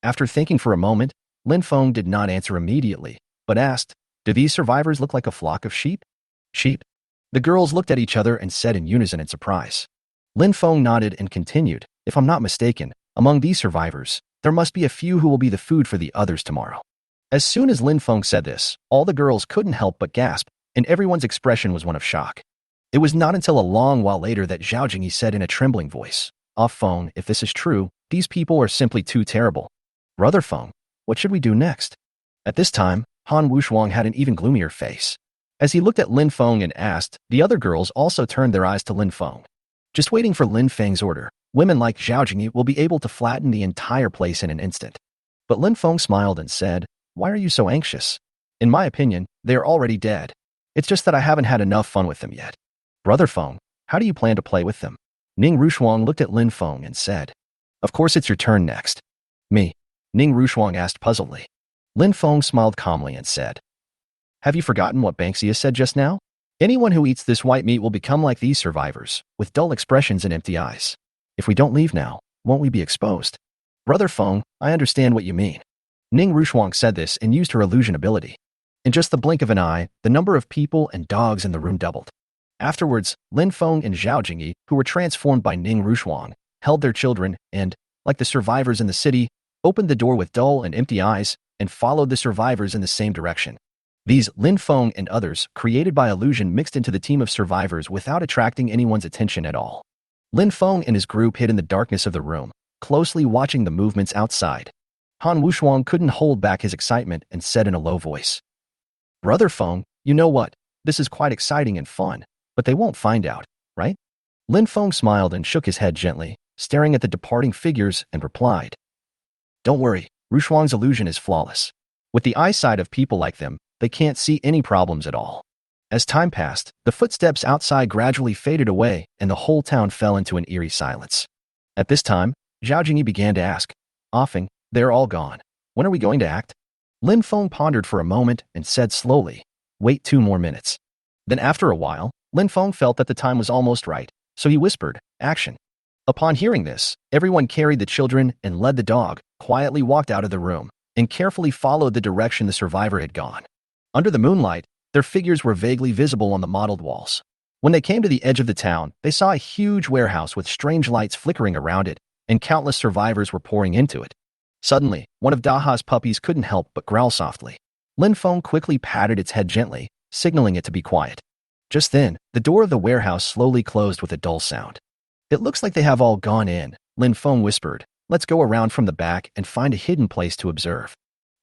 After thinking for a moment, Lin Feng did not answer immediately, but asked, Do these survivors look like a flock of sheep? Sheep? The girls looked at each other and said in unison in surprise. Lin Feng nodded and continued, If I'm not mistaken, among these survivors, there must be a few who will be the food for the others tomorrow. As soon as Lin Feng said this, all the girls couldn't help but gasp, and everyone's expression was one of shock. It was not until a long while later that Zhao Jingyi said in a trembling voice, Feng, if this is true, these people are simply too terrible. Brother Feng, what should we do next? At this time, Han Wushuang had an even gloomier face. As he looked at Lin Feng and asked, the other girls also turned their eyes to Lin Feng. Just waiting for Lin Feng's order, women like Zhao Jingyi will be able to flatten the entire place in an instant. But Lin Feng smiled and said, Why are you so anxious? In my opinion, they are already dead. It's just that I haven't had enough fun with them yet. Brother Feng, how do you plan to play with them? Ning Rushuang looked at Lin Feng and said, Of course it's your turn next. Me? Ning Rushuang asked puzzledly. Lin Feng smiled calmly and said, Have you forgotten what Banksia said just now? Anyone who eats this white meat will become like these survivors, with dull expressions and empty eyes. If we don't leave now, won't we be exposed? Brother Feng, I understand what you mean. Ning Rushuang said this and used her illusion ability. In just the blink of an eye, the number of people and dogs in the room doubled. Afterwards, Lin Feng and Zhao Jingyi, who were transformed by Ning Rushuang, held their children and, like the survivors in the city, opened the door with dull and empty eyes and followed the survivors in the same direction. These Lin Feng and others, created by illusion, mixed into the team of survivors without attracting anyone's attention at all. Lin Feng and his group hid in the darkness of the room, closely watching the movements outside. Han Wushuang couldn't hold back his excitement and said in a low voice, Brother Feng, you know what? This is quite exciting and fun, but they won't find out, right? Lin Feng smiled and shook his head gently, staring at the departing figures, and replied, Don't worry, Rushuang's illusion is flawless. With the eyesight of people like them, they can't see any problems at all. As time passed, the footsteps outside gradually faded away and the whole town fell into an eerie silence. At this time, Zhao Jingyi began to ask, Offing, they're all gone. When are we going to act? Lin Feng pondered for a moment and said slowly, Wait 2 more minutes. Then after a while, Lin Feng felt that the time was almost right, so he whispered, Action. Upon hearing this, everyone carried the children and led the dog, quietly walked out of the room, and carefully followed the direction the survivor had gone. Under the moonlight, their figures were vaguely visible on the mottled walls. When they came to the edge of the town, they saw a huge warehouse with strange lights flickering around it, and countless survivors were pouring into it. Suddenly, one of Daha's puppies couldn't help but growl softly. Lin Feng quickly patted its head gently, signaling it to be quiet. Just then, the door of the warehouse slowly closed with a dull sound. It looks like they have all gone in, Lin Feng whispered. Let's go around from the back and find a hidden place to observe.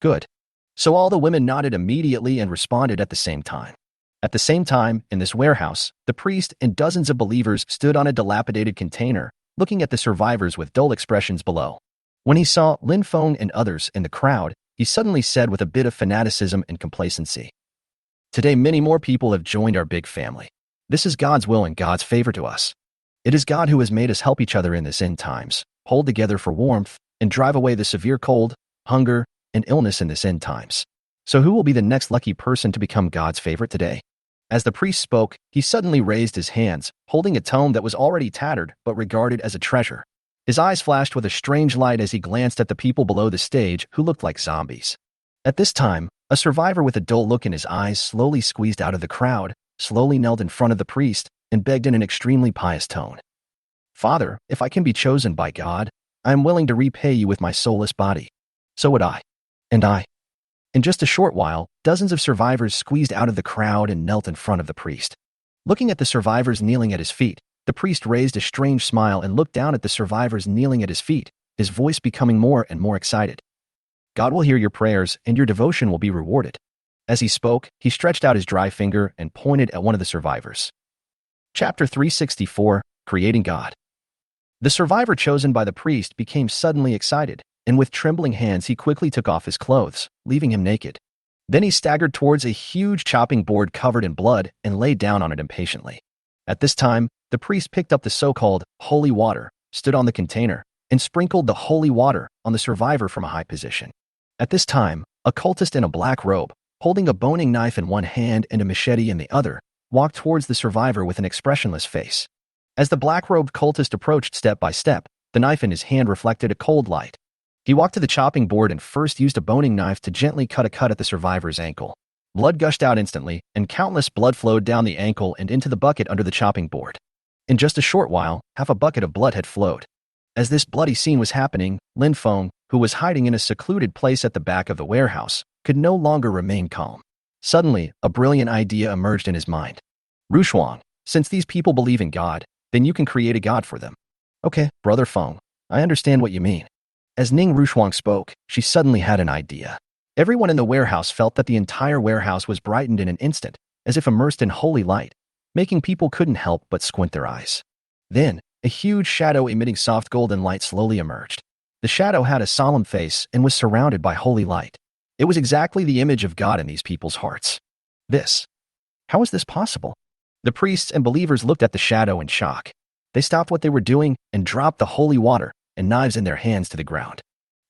Good. So all the women nodded immediately and responded at the same time. At the same time, in this warehouse, the priest and dozens of believers stood on a dilapidated container, looking at the survivors with dull expressions below. When he saw Lin Feng and others in the crowd, he suddenly said with a bit of fanaticism and complacency, Today many more people have joined our big family. This is God's will and God's favor to us. It is God who has made us help each other in this end times, hold together for warmth, and drive away the severe cold, hunger, and illness in this end times. So who will be the next lucky person to become God's favorite today? As the priest spoke, he suddenly raised his hands, holding a tome that was already tattered but regarded as a treasure. His eyes flashed with a strange light as he glanced at the people below the stage who looked like zombies. At this time, a survivor with a dull look in his eyes slowly squeezed out of the crowd, slowly knelt in front of the priest, and begged in an extremely pious tone. Father, if I can be chosen by God, I am willing to repay you with my soulless body. So would I. And I. In just a short while, dozens of survivors squeezed out of the crowd and knelt in front of the priest. Looking at the survivors kneeling at his feet, the priest raised a strange smile and looked down at the survivors kneeling at his feet, his voice becoming more and more excited. God will hear your prayers and your devotion will be rewarded. As he spoke, he stretched out his dry finger and pointed at one of the survivors. Chapter 364, Creating God. The survivor chosen by the priest became suddenly excited, and with trembling hands he quickly took off his clothes, leaving him naked. Then he staggered towards a huge chopping board covered in blood and lay down on it impatiently. At this time, the priest picked up the so-called holy water, stood on the container, and sprinkled the holy water on the survivor from a high position. At this time, a cultist in a black robe, holding a boning knife in one hand and a machete in the other, walked towards the survivor with an expressionless face. As the black-robed cultist approached step by step, the knife in his hand reflected a cold light. He walked to the chopping board and first used a boning knife to gently cut a cut at the survivor's ankle. Blood gushed out instantly, and countless blood flowed down the ankle and into the bucket under the chopping board. In just a short while, half a bucket of blood had flowed. As this bloody scene was happening, Lin Feng, who was hiding in a secluded place at the back of the warehouse, could no longer remain calm. Suddenly, a brilliant idea emerged in his mind. Rushuang, since these people believe in God, then you can create a god for them. Okay, Brother Feng, I understand what you mean. As Ning Rushuang spoke, she suddenly had an idea. Everyone in the warehouse felt that the entire warehouse was brightened in an instant, as if immersed in holy light, making people couldn't help but squint their eyes. Then, a huge shadow emitting soft golden light slowly emerged. The shadow had a solemn face and was surrounded by holy light. It was exactly the image of God in these people's hearts. How is this possible? The priests and believers looked at the shadow in shock. They stopped what they were doing and dropped the holy water and knives in their hands to the ground.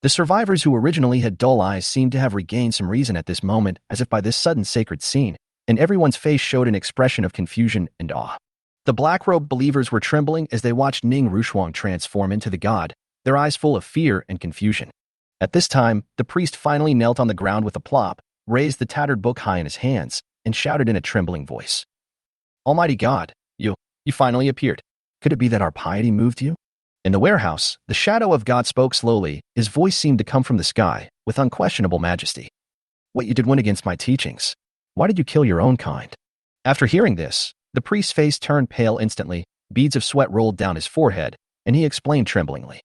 The survivors who originally had dull eyes seemed to have regained some reason at this moment, as if by this sudden sacred scene, and everyone's face showed an expression of confusion and awe. The black-robed believers were trembling as they watched Ning Rushuang transform into the god, their eyes full of fear and confusion. At this time, the priest finally knelt on the ground with a plop, raised the tattered book high in his hands, and shouted in a trembling voice. Almighty God, you finally appeared. Could it be that our piety moved you? In the warehouse, the shadow of God spoke slowly. His voice seemed to come from the sky, with unquestionable majesty. What you did went against my teachings. Why did you kill your own kind? After hearing this, the priest's face turned pale instantly, beads of sweat rolled down his forehead, and he explained tremblingly.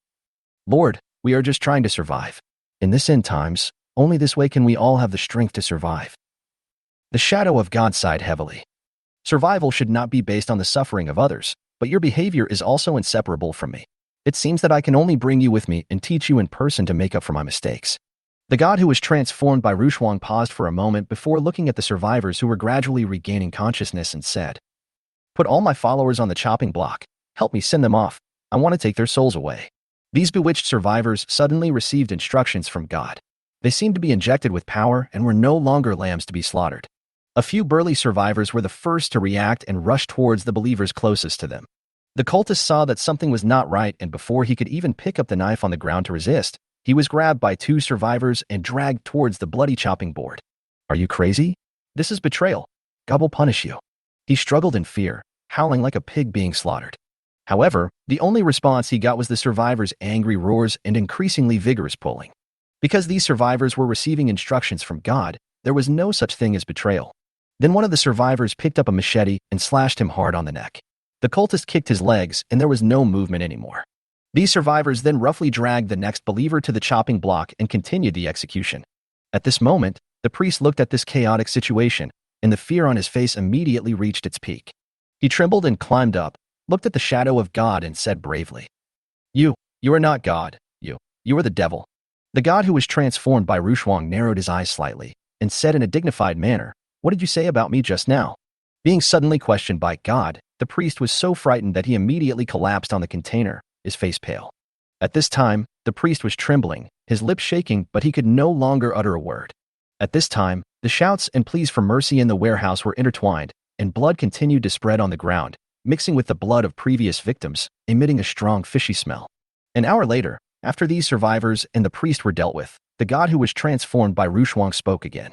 Lord, we are just trying to survive. In this end times, only this way can we all have the strength to survive. The shadow of God sighed heavily. Survival should not be based on the suffering of others, but your behavior is also inseparable from me. It seems that I can only bring you with me and teach you in person to make up for my mistakes. The god who was transformed by Rushuang paused for a moment before looking at the survivors who were gradually regaining consciousness and said, Put all my followers on the chopping block. Help me send them off. I want to take their souls away. These bewitched survivors suddenly received instructions from God. They seemed to be injected with power and were no longer lambs to be slaughtered. A few burly survivors were the first to react and rush towards the believers closest to them. The cultist saw that something was not right, and before he could even pick up the knife on the ground to resist, he was grabbed by two survivors and dragged towards the bloody chopping board. Are you crazy? This is betrayal. God will punish you. He struggled in fear, howling like a pig being slaughtered. However, the only response he got was the survivors' angry roars and increasingly vigorous pulling. Because these survivors were receiving instructions from God, there was no such thing as betrayal. Then one of the survivors picked up a machete and slashed him hard on the neck. The cultist kicked his legs, and there was no movement anymore. These survivors then roughly dragged the next believer to the chopping block and continued the execution. At this moment, the priest looked at this chaotic situation, and the fear on his face immediately reached its peak. He trembled and climbed up, looked at the shadow of God and said bravely, You are not God. You are the devil. The god who was transformed by Rushuang narrowed his eyes slightly and said in a dignified manner, What did you say about me just now? Being suddenly questioned by God, the priest was so frightened that he immediately collapsed on the container, his face pale. At this time, the priest was trembling, his lips shaking, but he could no longer utter a word. At this time, the shouts and pleas for mercy in the warehouse were intertwined, and blood continued to spread on the ground, mixing with the blood of previous victims, emitting a strong fishy smell. An hour later, after these survivors and the priest were dealt with, the god who was transformed by Rushuang spoke again.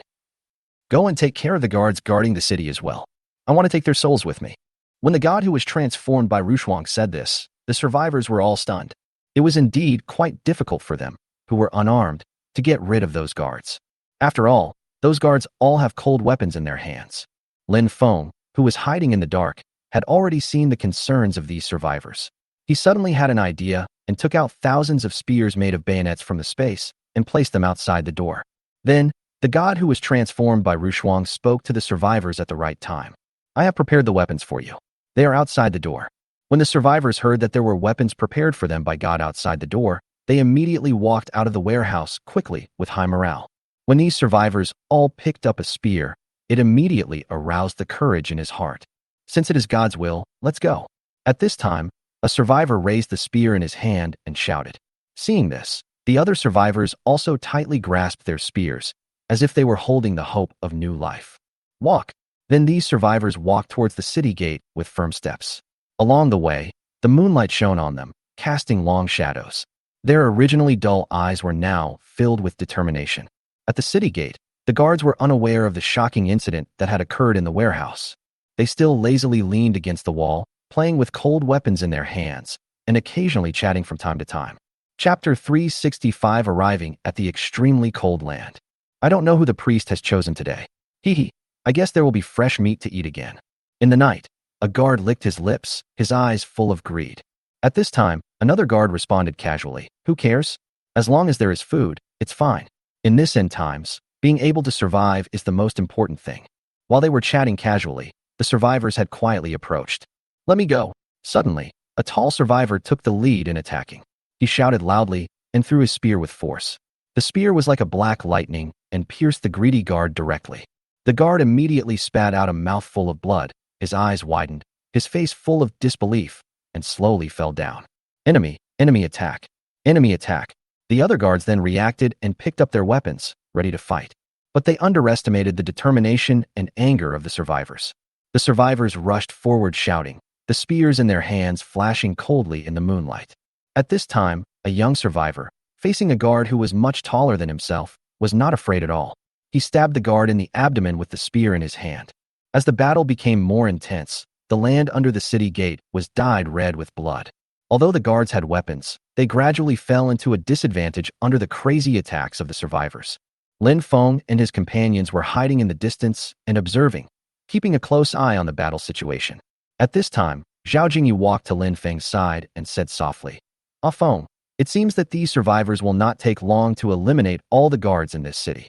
Go and take care of the guards guarding the city as well. I want to take their souls with me. When the god who was transformed by Rushuang said this, the survivors were all stunned. It was indeed quite difficult for them, who were unarmed, to get rid of those guards. After all, those guards all have cold weapons in their hands. Lin Feng, who was hiding in the dark, had already seen the concerns of these survivors. He suddenly had an idea and took out thousands of spears made of bayonets from the space and placed them outside the door. Then, the god who was transformed by Rushuang spoke to the survivors at the right time. I have prepared the weapons for you. They are outside the door. When the survivors heard that there were weapons prepared for them by God outside the door, they immediately walked out of the warehouse quickly with high morale. When these survivors all picked up a spear, it immediately aroused the courage in his heart. Since it is God's will, let's go. At this time, a survivor raised the spear in his hand and shouted. Seeing this, the other survivors also tightly grasped their spears, as if they were holding the hope of new life. Walk. Then these survivors walked towards the city gate with firm steps. Along the way, the moonlight shone on them, casting long shadows. Their originally dull eyes were now filled with determination. At the city gate, the guards were unaware of the shocking incident that had occurred in the warehouse. They still lazily leaned against the wall, playing with cold weapons in their hands, and occasionally chatting from time to time. Chapter 365. Arriving at the extremely cold land. I don't know who the priest has chosen today. Hee. I guess there will be fresh meat to eat again. In the night, a guard licked his lips, his eyes full of greed. At this time, another guard responded casually. Who cares? As long as there is food, it's fine. In this end times, being able to survive is the most important thing. While they were chatting casually, the survivors had quietly approached. Let me go. Suddenly, a tall survivor took the lead in attacking. He shouted loudly and threw his spear with force. The spear was like a black lightning and pierced the greedy guard directly. The guard immediately spat out a mouthful of blood, his eyes widened, his face full of disbelief, and slowly fell down. Enemy attack. Enemy attack. The other guards then reacted and picked up their weapons, ready to fight. But they underestimated the determination and anger of the survivors. The survivors rushed forward shouting, the spears in their hands flashing coldly in the moonlight. At this time, a young survivor, facing a guard who was much taller than himself, was not afraid at all. He stabbed the guard in the abdomen with the spear in his hand. As the battle became more intense, the land under the city gate was dyed red with blood. Although the guards had weapons, they gradually fell into a disadvantage under the crazy attacks of the survivors. Lin Feng and his companions were hiding in the distance and observing, keeping a close eye on the battle situation. At this time, Zhao Jingyi walked to Lin Feng's side and said softly, Ah Feng, it seems that these survivors will not take long to eliminate all the guards in this city.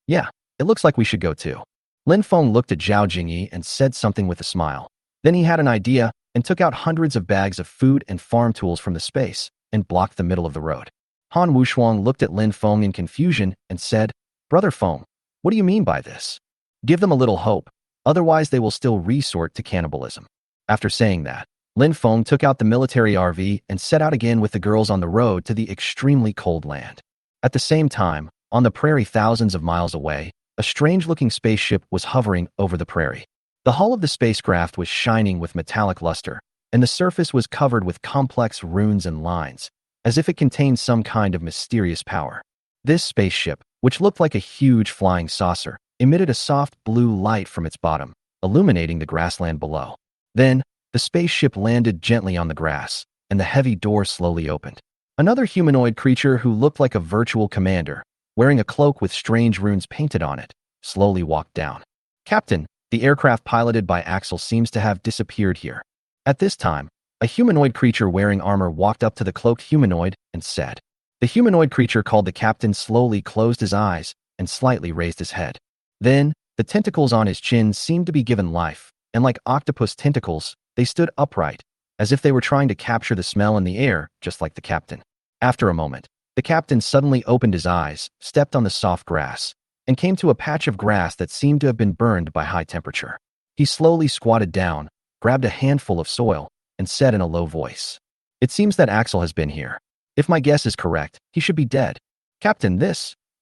Yeah, it looks like we should go too. Lin Feng looked at Zhao Jingyi and said something with a smile. Then he had an idea and took out hundreds of bags of food and farm tools from the space and blocked the middle of the road. Han Wushuang looked at Lin Feng in confusion and said, Brother Feng, what do you mean by this? Give them a little hope, otherwise they will still resort to cannibalism. After saying that, Lin Feng took out the military RV and set out again with the girls on the road to the extremely cold land. At the same time, on the prairie thousands of miles away, a strange-looking spaceship was hovering over the prairie. The hull of the spacecraft was shining with metallic luster, and the surface was covered with complex runes and lines, as if it contained some kind of mysterious power. This spaceship, which looked like a huge flying saucer, emitted a soft blue light from its bottom, illuminating the grassland below. Then, the spaceship landed gently on the grass, and the heavy door slowly opened. Another humanoid creature who looked like a virtual commander, wearing a cloak with strange runes painted on it, slowly walked down. Captain, the aircraft piloted by Axel seems to have disappeared here. At this time, a humanoid creature wearing armor walked up to the cloaked humanoid and said. The humanoid creature called the captain slowly closed his eyes and slightly raised his head. Then, the tentacles on his chin seemed to be given life, and like octopus tentacles, they stood upright, as if they were trying to capture the smell in the air, just like the captain. After a moment, the captain suddenly opened his eyes, stepped on the soft grass, and came to a patch of grass that seemed to have been burned by high temperature. He slowly squatted down, grabbed a handful of soil, and said in a low voice, It seems that Axel has been here. If my guess is correct, he should be dead. Captain,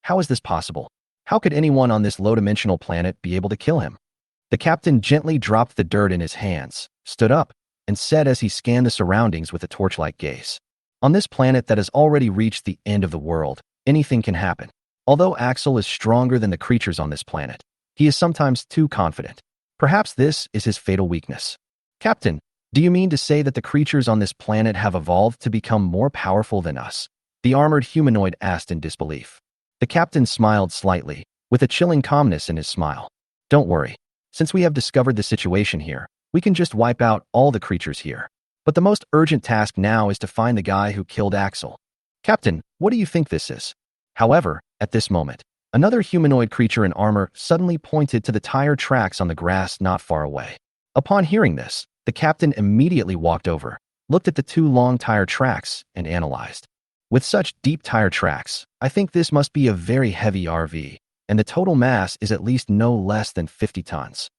how is this possible? How could anyone on this low-dimensional planet be able to kill him? The captain gently dropped the dirt in his hands, stood up, and said as he scanned the surroundings with a torchlight gaze. On this planet that has already reached the end of the world, anything can happen. Although Axel is stronger than the creatures on this planet, he is sometimes too confident. Perhaps this is his fatal weakness. Captain, do you mean to say that the creatures on this planet have evolved to become more powerful than us? The armored humanoid asked in disbelief. The captain smiled slightly, with a chilling calmness in his smile. Don't worry. Since we have discovered the situation here, we can just wipe out all the creatures here. But the most urgent task now is to find the guy who killed Axel. Captain, what do you think this is? However, at this moment, another humanoid creature in armor suddenly pointed to the tire tracks on the grass not far away. Upon hearing this, the captain immediately walked over, looked at the two long tire tracks, and analyzed. With such deep tire tracks, I think this must be a very heavy RV, and the total mass is at least no less than 50 tons.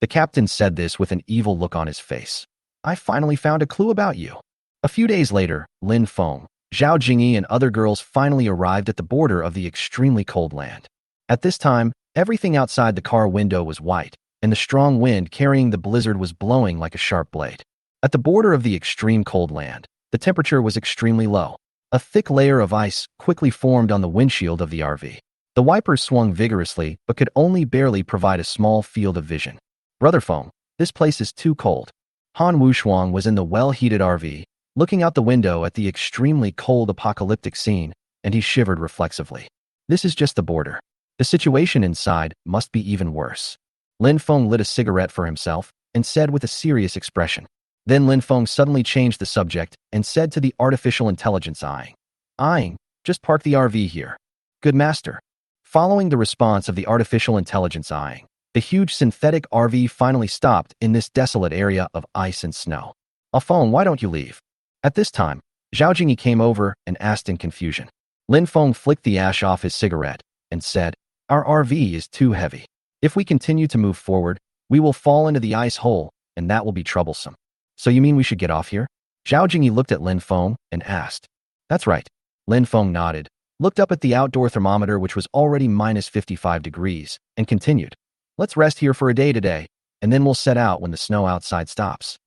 The captain said this with an evil look on his face. I finally found a clue about you. A few days later, Lin Feng, Zhao Jingyi, and other girls finally arrived at the border of the extremely cold land. At this time, everything outside the car window was white, and the strong wind carrying the blizzard was blowing like a sharp blade. At the border of the extreme cold land, the temperature was extremely low. A thick layer of ice quickly formed on the windshield of the RV. The wipers swung vigorously but could only barely provide a small field of vision. Brother Feng, this place is too cold. Han Wushuang was in the well-heated RV, looking out the window at the extremely cold apocalyptic scene, and he shivered reflexively. This is just the border. The situation inside must be even worse. Lin Feng lit a cigarette for himself and said with a serious expression. Then Lin Feng suddenly changed the subject and said to the artificial intelligence eyeing, just park the RV here. Good master. Following the response of the artificial intelligence eyeing, the huge synthetic RV finally stopped in this desolate area of ice and snow. Feng, why don't you leave? At this time, Zhao Jingyi came over and asked in confusion. Lin Feng flicked the ash off his cigarette and said, Our RV is too heavy. If we continue to move forward, we will fall into the ice hole, and that will be troublesome. So you mean we should get off here? Zhao Jingyi looked at Lin Feng and asked. That's right. Lin Feng nodded, looked up at the outdoor thermometer which was already minus 55 degrees, and continued. Let's rest here for a day today, and then we'll set out when the snow outside stops.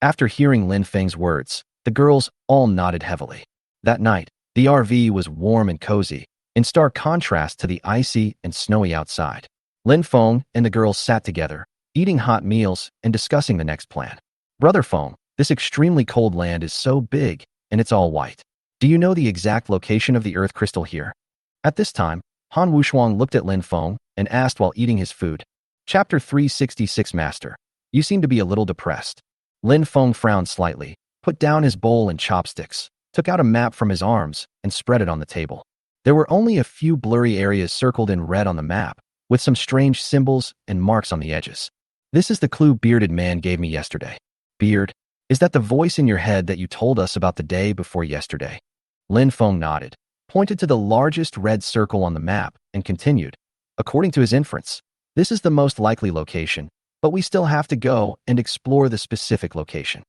After hearing Lin Feng's words, the girls all nodded heavily. That night, the RV was warm and cozy, in stark contrast to the icy and snowy outside. Lin Feng and the girls sat together, eating hot meals and discussing the next plan. Brother Feng, this extremely cold land is so big, and it's all white. Do you know the exact location of the earth crystal here? At this time, Han Wushuang looked at Lin Feng and asked while eating his food. Chapter 366 Master, you seem to be a little depressed. Lin Feng frowned slightly, put down his bowl and chopsticks, took out a map from his arms, and spread it on the table. There were only a few blurry areas circled in red on the map, with some strange symbols and marks on the edges. This is the clue bearded man gave me yesterday. Beard, is that the voice in your head that you told us about the day before yesterday? Lin Feng nodded, pointed to the largest red circle on the map, and continued. According to his inference, this is the most likely location, but we still have to go and explore the specific location.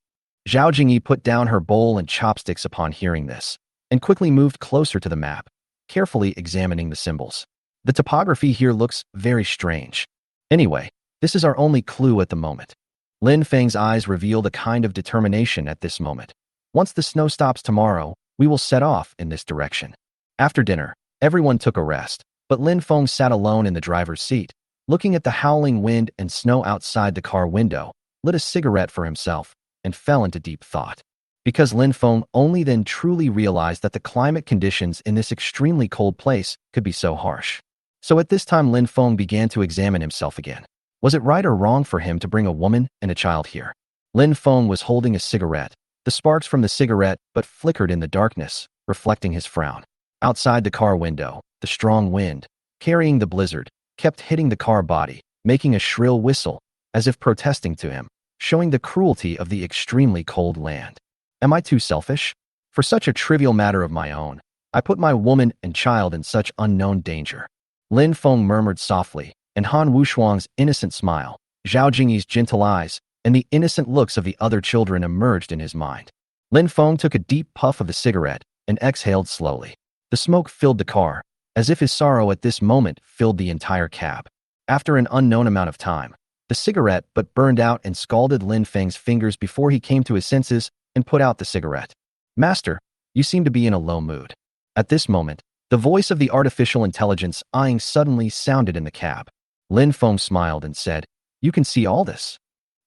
Zhao Jingyi put down her bowl and chopsticks upon hearing this, and quickly moved closer to the map, carefully examining the symbols. The topography here looks very strange. Anyway, this is our only clue at the moment. Lin Feng's eyes revealed a kind of determination at this moment. Once the snow stops tomorrow, we will set off in this direction. After dinner, everyone took a rest, but Lin Feng sat alone in the driver's seat, looking at the howling wind and snow outside the car window, lit a cigarette for himself, and fell into deep thought. Because Lin Feng only then truly realized that the climate conditions in this extremely cold place could be so harsh. So at this time Lin Feng began to examine himself again. Was it right or wrong for him to bring a woman and a child here? Lin Feng was holding a cigarette. The sparks from the cigarette but flickered in the darkness, reflecting his frown. Outside the car window, the strong wind, carrying the blizzard, kept hitting the car body, making a shrill whistle, as if protesting to him, showing the cruelty of the extremely cold land. Am I too selfish? For such a trivial matter of my own, I put my woman and child in such unknown danger. Lin Feng murmured softly, and Han Wushuang's innocent smile, Zhao Jingyi's gentle eyes, and the innocent looks of the other children emerged in his mind. Lin Feng took a deep puff of the cigarette and exhaled slowly. The smoke filled the car, as if his sorrow at this moment filled the entire cab. After an unknown amount of time, the cigarette but burned out and scalded Lin Feng's fingers before he came to his senses and put out the cigarette. Master, you seem to be in a low mood. At this moment, the voice of the artificial intelligence eyeing suddenly sounded in the cab. Lin Feng smiled and said, You can see all this.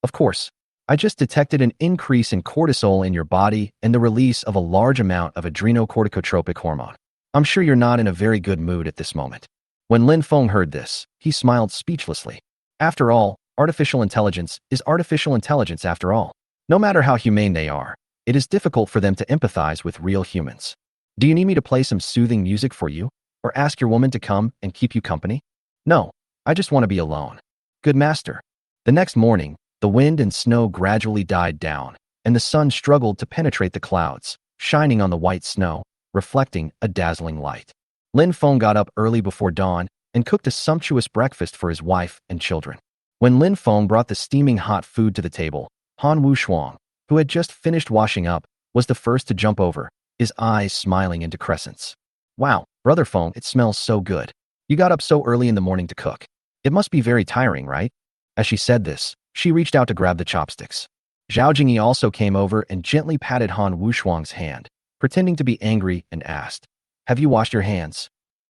Of course, I just detected an increase in cortisol in your body and the release of a large amount of adrenocorticotropic hormone. I'm sure you're not in a very good mood at this moment. When Lin Feng heard this, he smiled speechlessly. After all, Artificial intelligence is artificial intelligence after all. No matter how humane they are, it is difficult for them to empathize with real humans. Do you need me to play some soothing music for you? Or ask your woman to come and keep you company? No, I just want to be alone. Good master. The next morning, the wind and snow gradually died down, and the sun struggled to penetrate the clouds, shining on the white snow, reflecting a dazzling light. Lin Feng got up early before dawn and cooked a sumptuous breakfast for his wife and children. When Lin Feng brought the steaming hot food to the table, Han Wushuang, who had just finished washing up, was the first to jump over, his eyes smiling into crescents. Wow, Brother Feng, it smells so good. You got up so early in the morning to cook. It must be very tiring, right? As she said this, she reached out to grab the chopsticks. Zhao Jingyi also came over and gently patted Han Wushuang's hand, pretending to be angry, and asked, "Have you washed your hands?"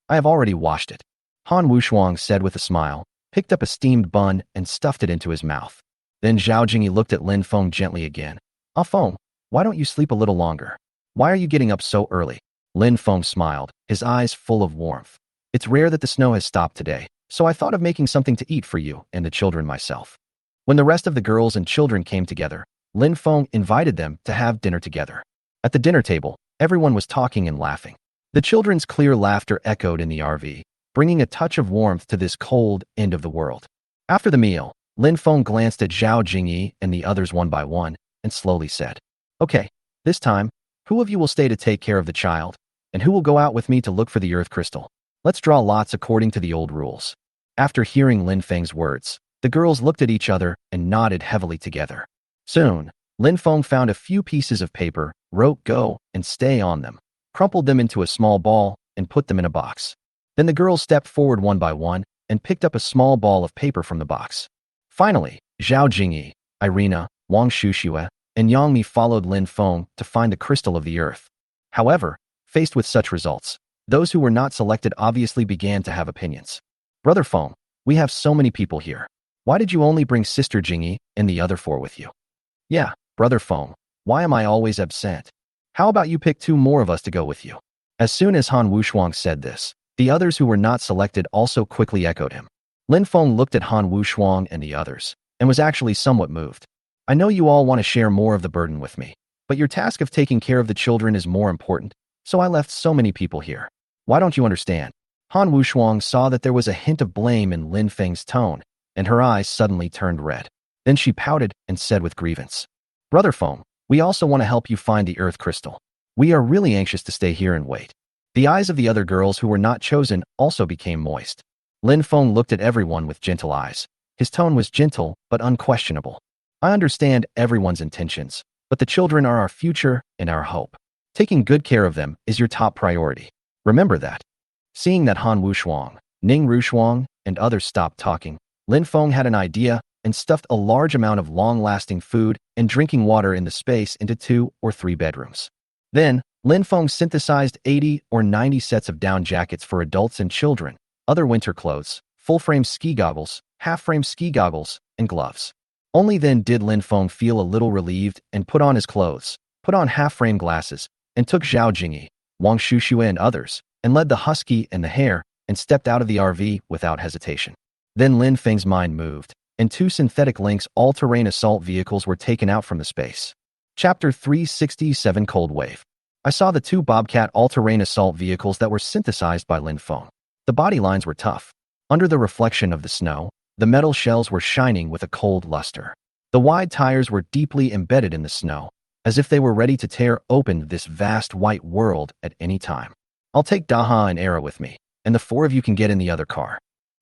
"I have already washed it," Han Wushuang said with a smile, picked up a steamed bun and stuffed it into his mouth. Then Zhao Jingyi looked at Lin Feng gently again. "Ah Feng, why don't you sleep a little longer? Why are you getting up so early?" Lin Feng smiled, his eyes full of warmth. "It's rare that the snow has stopped today, so I thought of making something to eat for you and the children myself." When the rest of the girls and children came together, Lin Feng invited them to have dinner together. At the dinner table, everyone was talking and laughing. The children's clear laughter echoed in the RV, bringing a touch of warmth to this cold end of the world. After the meal, Lin Feng glanced at Zhao Jingyi and the others one by one and slowly said, "Okay, this time, who of you will stay to take care of the child, and who will go out with me to look for the earth crystal? Let's draw lots according to the old rules." After hearing Lin Feng's words, the girls looked at each other and nodded heavily together. Soon, Lin Feng found a few pieces of paper, wrote "go" and "stay" on them, crumpled them into a small ball, and put them in a box. Then the girls stepped forward one by one and picked up a small ball of paper from the box. Finally, Zhao Jingyi, Irina, Wang Shuxue, and Yang Mi followed Lin Feng to find the crystal of the earth. However, faced with such results, those who were not selected obviously began to have opinions. "Brother Feng, we have so many people here. Why did you only bring Sister Jingyi and the other 4 with you?" "Yeah, Brother Feng, why am I always absent? How about you pick 2 more of us to go with you?" As soon as Han Wushuang said this, the others who were not selected also quickly echoed him. Lin Feng looked at Han Wushuang and the others, and was actually somewhat moved. "I know you all want to share more of the burden with me, but your task of taking care of the children is more important, so I left so many people here. Why don't you understand?" Han Wushuang saw that there was a hint of blame in Lin Feng's tone, and her eyes suddenly turned red. Then she pouted and said with grievance, "Brother Feng, we also want to help you find the earth crystal. We are really anxious to stay here and wait." The eyes of the other girls who were not chosen also became moist. Lin Feng looked at everyone with gentle eyes. His tone was gentle but unquestionable. "I understand everyone's intentions, but the children are our future and our hope. Taking good care of them is your top priority. Remember that." Seeing that Han Wushuang, Ning Rushuang, and others stopped talking, Lin Feng had an idea and stuffed a large amount of long-lasting food and drinking water in the space into 2 or 3 bedrooms. Then, Lin Feng synthesized 80 or 90 sets of down jackets for adults and children, other winter clothes, full-frame ski goggles, half-frame ski goggles, and gloves. Only then did Lin Feng feel a little relieved and put on his clothes, put on half-frame glasses, and took Zhao Jingyi, Wang Shuxue and others, and led the husky and the hare, and stepped out of the RV without hesitation. Then Lin Feng's mind moved, and 2 synthetic Lynx all-terrain assault vehicles were taken out from the space. Chapter 367 Cold Wave. I saw the 2 Bobcat all-terrain assault vehicles that were synthesized by Lin Feng. The body lines were tough. Under the reflection of the snow, the metal shells were shining with a cold luster. The wide tires were deeply embedded in the snow, as if they were ready to tear open this vast white world at any time. "I'll take Daha and Era with me, and the 4 of you can get in the other car."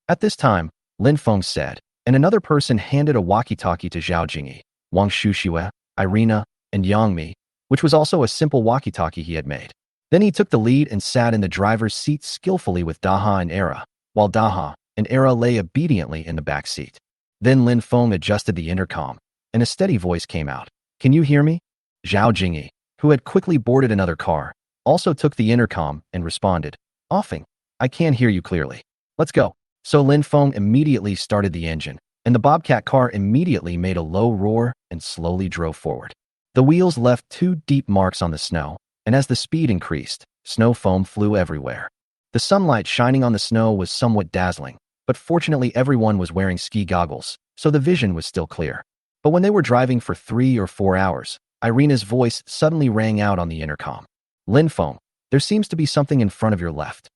At this time, Lin Feng said, and another person handed a walkie-talkie to Zhao Jingyi, Wang Shuxue, Irina, and Yang Mi, which was also a simple walkie-talkie he had made. Then he took the lead and sat in the driver's seat skillfully with Daha and Era, while Daha and Era lay obediently in the back seat. Then Lin Feng adjusted the intercom, and a steady voice came out. "Can you hear me?" Zhao Jingyi, who had quickly boarded another car, also took the intercom and responded, "Offing. I can hear you clearly. Let's go." So Lin Feng immediately started the engine, and the Bobcat car immediately made a low roar and slowly drove forward. The wheels left 2 deep marks on the snow, and as the speed increased, snow foam flew everywhere. The sunlight shining on the snow was somewhat dazzling, but fortunately everyone was wearing ski goggles, so the vision was still clear. But when they were driving for 3 or 4 hours, Irina's voice suddenly rang out on the intercom. Lin Feng, there seems to be something in front of your left.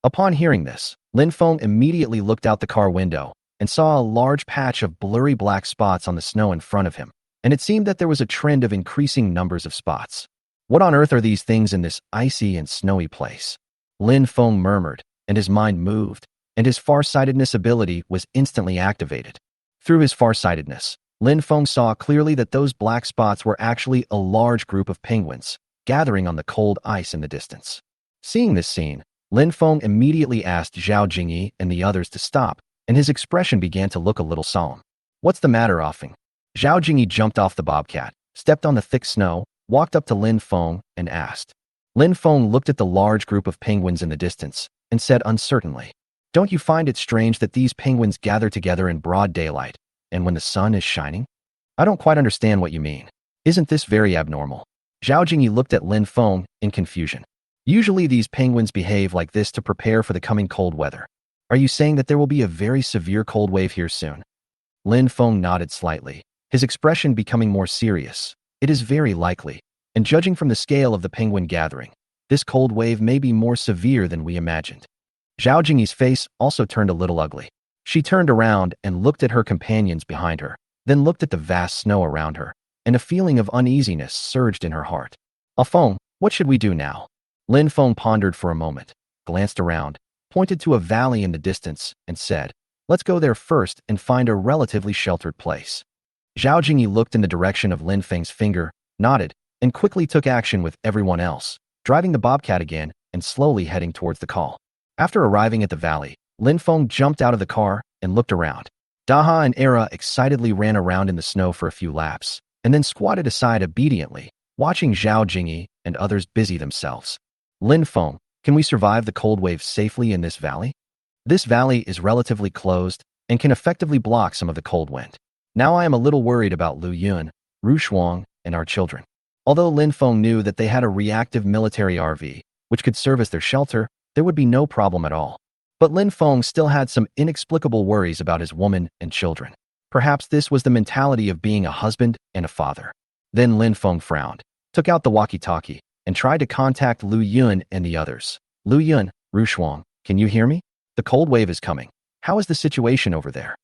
Upon hearing this, Lin Feng immediately looked out the car window and saw a large patch of blurry black spots on the snow in front of him, and it seemed that there was a trend of increasing numbers of spots. What on earth are these things in this icy and snowy place? Lin Feng murmured, and his mind moved, and his farsightedness ability was instantly activated. Through his farsightedness, Lin Feng saw clearly that those black spots were actually a large group of penguins, gathering on the cold ice in the distance. Seeing this scene, Lin Feng immediately asked Zhao Jingyi and the others to stop, and his expression began to look a little solemn. What's the matter, Offing? Zhao Jingyi jumped off the bobcat, stepped on the thick snow, walked up to Lin Feng, and asked. Lin Feng looked at the large group of penguins in the distance and said uncertainly, Don't you find it strange that these penguins gather together in broad daylight, and when the sun is shining? I don't quite understand what you mean. Isn't this very abnormal? Zhao Jingyi looked at Lin Feng in confusion. Usually these penguins behave like this to prepare for the coming cold weather. Are you saying that there will be a very severe cold wave here soon? Lin Feng nodded slightly, his expression becoming more serious. It is very likely, and judging from the scale of the penguin gathering, this cold wave may be more severe than we imagined. Zhao Jingyi's face also turned a little ugly. She turned around and looked at her companions behind her, then looked at the vast snow around her, and a feeling of uneasiness surged in her heart. Feng, what should we do now? Lin Feng pondered for a moment, glanced around, pointed to a valley in the distance, and said, Let's go there first and find a relatively sheltered place. Zhao Jingyi looked in the direction of Lin Feng's finger, nodded, and quickly took action with everyone else, driving the bobcat again and slowly heading towards the call. After arriving at the valley, Lin Feng jumped out of the car and looked around. Daha and Era excitedly ran around in the snow for a few laps, and then squatted aside obediently, watching Zhao Jingyi and others busy themselves. Lin Feng, can we survive the cold wave safely in this valley? This valley is relatively closed and can effectively block some of the cold wind. Now I am a little worried about Lu Yun, Ru Shuang, and our children. Although Lin Feng knew that they had a reactive military RV, which could serve as their shelter, there would be no problem at all. But Lin Feng still had some inexplicable worries about his woman and children. Perhaps this was the mentality of being a husband and a father. Then Lin Feng frowned, took out the walkie-talkie, and tried to contact Lu Yun and the others. Lu Yun, Ru Shuang, can you hear me? The cold wave is coming. How is the situation over there?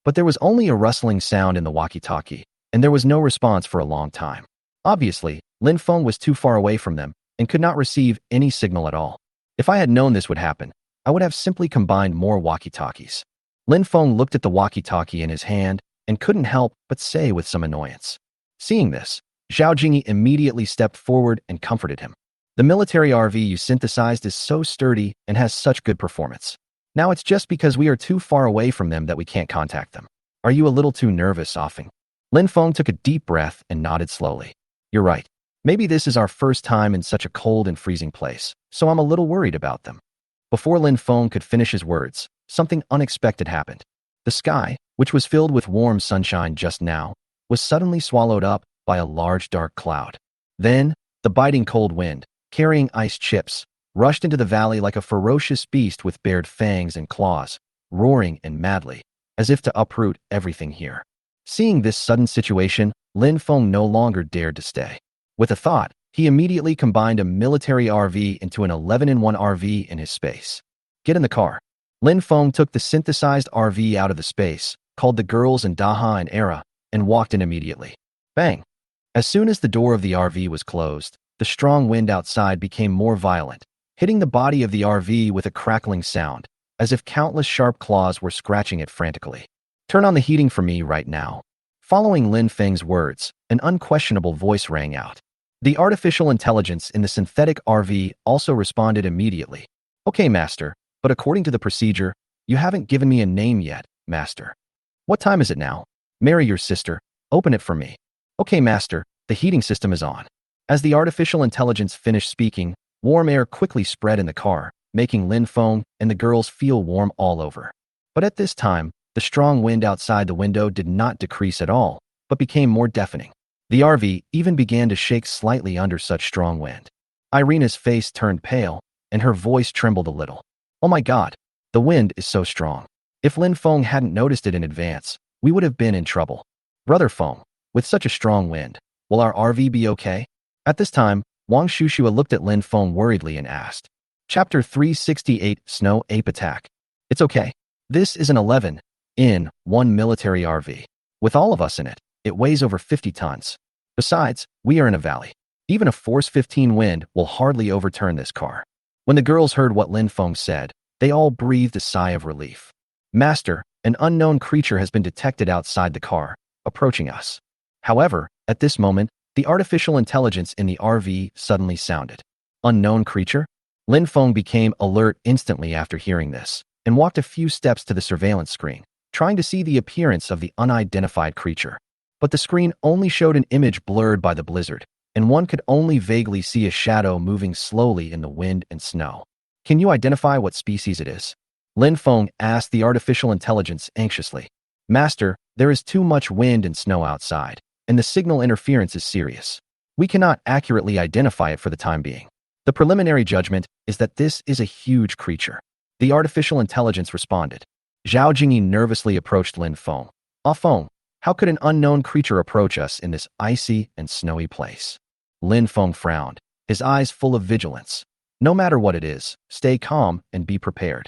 But there was only a rustling sound in the walkie-talkie, and there was no response for a long time. Obviously, Lin Feng was too far away from them and could not receive any signal at all. If I had known this would happen, I would have simply combined more walkie-talkies. Lin Feng looked at the walkie-talkie in his hand and couldn't help but say with some annoyance. Seeing this, Zhao Jingyi immediately stepped forward and comforted him. The military RV you synthesized is so sturdy and has such good performance. Now it's just because we are too far away from them that we can't contact them. Are you a little too nervous, Offing? Lin Feng took a deep breath and nodded slowly. You're right. Maybe this is our first time in such a cold and freezing place, so I'm a little worried about them. Before Lin Feng could finish his words, something unexpected happened. The sky, which was filled with warm sunshine just now, was suddenly swallowed up by a large dark cloud. Then, the biting cold wind, carrying ice chips, rushed into the valley like a ferocious beast with bared fangs and claws, roaring and madly, as if to uproot everything here. Seeing this sudden situation, Lin Feng no longer dared to stay. With a thought, he immediately combined a military RV into an 11-in-1 RV in his space. Get in the car. Lin Feng took the synthesized RV out of the space, called the girls and Daha and Era, and walked in immediately. Bang! As soon as the door of the RV was closed, the strong wind outside became more violent, hitting the body of the RV with a crackling sound, as if countless sharp claws were scratching it frantically. Turn on the heating for me right now. Following Lin Feng's words, an unquestionable voice rang out. The artificial intelligence in the synthetic RV also responded immediately. Okay, Master, but according to the procedure, you haven't given me a name yet, Master. What time is it now? Marry your sister. Open it for me. Okay, Master, the heating system is on. As the artificial intelligence finished speaking, warm air quickly spread in the car, making Lin Feng and the girls feel warm all over. But at this time, the strong wind outside the window did not decrease at all, but became more deafening. The RV even began to shake slightly under such strong wind. Irina's face turned pale, and her voice trembled a little. Oh my God, the wind is so strong. If Lin Feng hadn't noticed it in advance, we would have been in trouble. Brother Feng, with such a strong wind, will our RV be okay? At this time, Wang Shushua looked at Lin Feng worriedly and asked. Chapter 368, Snow Ape Attack. It's okay. This is an 11-in-1 military RV. With all of us in it, it weighs over 50 tons. Besides, we are in a valley. Even a force 15 wind will hardly overturn this car. When the girls heard what Lin Feng said, they all breathed a sigh of relief. Master, an unknown creature has been detected outside the car, approaching us. However, at this moment, the artificial intelligence in the RV suddenly sounded. Unknown creature? Lin Feng became alert instantly after hearing this, and walked a few steps to the surveillance screen, trying to see the appearance of the unidentified creature. But the screen only showed an image blurred by the blizzard, and one could only vaguely see a shadow moving slowly in the wind and snow. Can you identify what species it is? Lin Feng asked the artificial intelligence anxiously. Master, there is too much wind and snow outside, and the signal interference is serious. We cannot accurately identify it for the time being. The preliminary judgment is that this is a huge creature. The artificial intelligence responded. Zhao Jingyi nervously approached Lin Feng. Ah Feng, how could an unknown creature approach us in this icy and snowy place? Lin Feng frowned, his eyes full of vigilance. No matter what it is, stay calm and be prepared.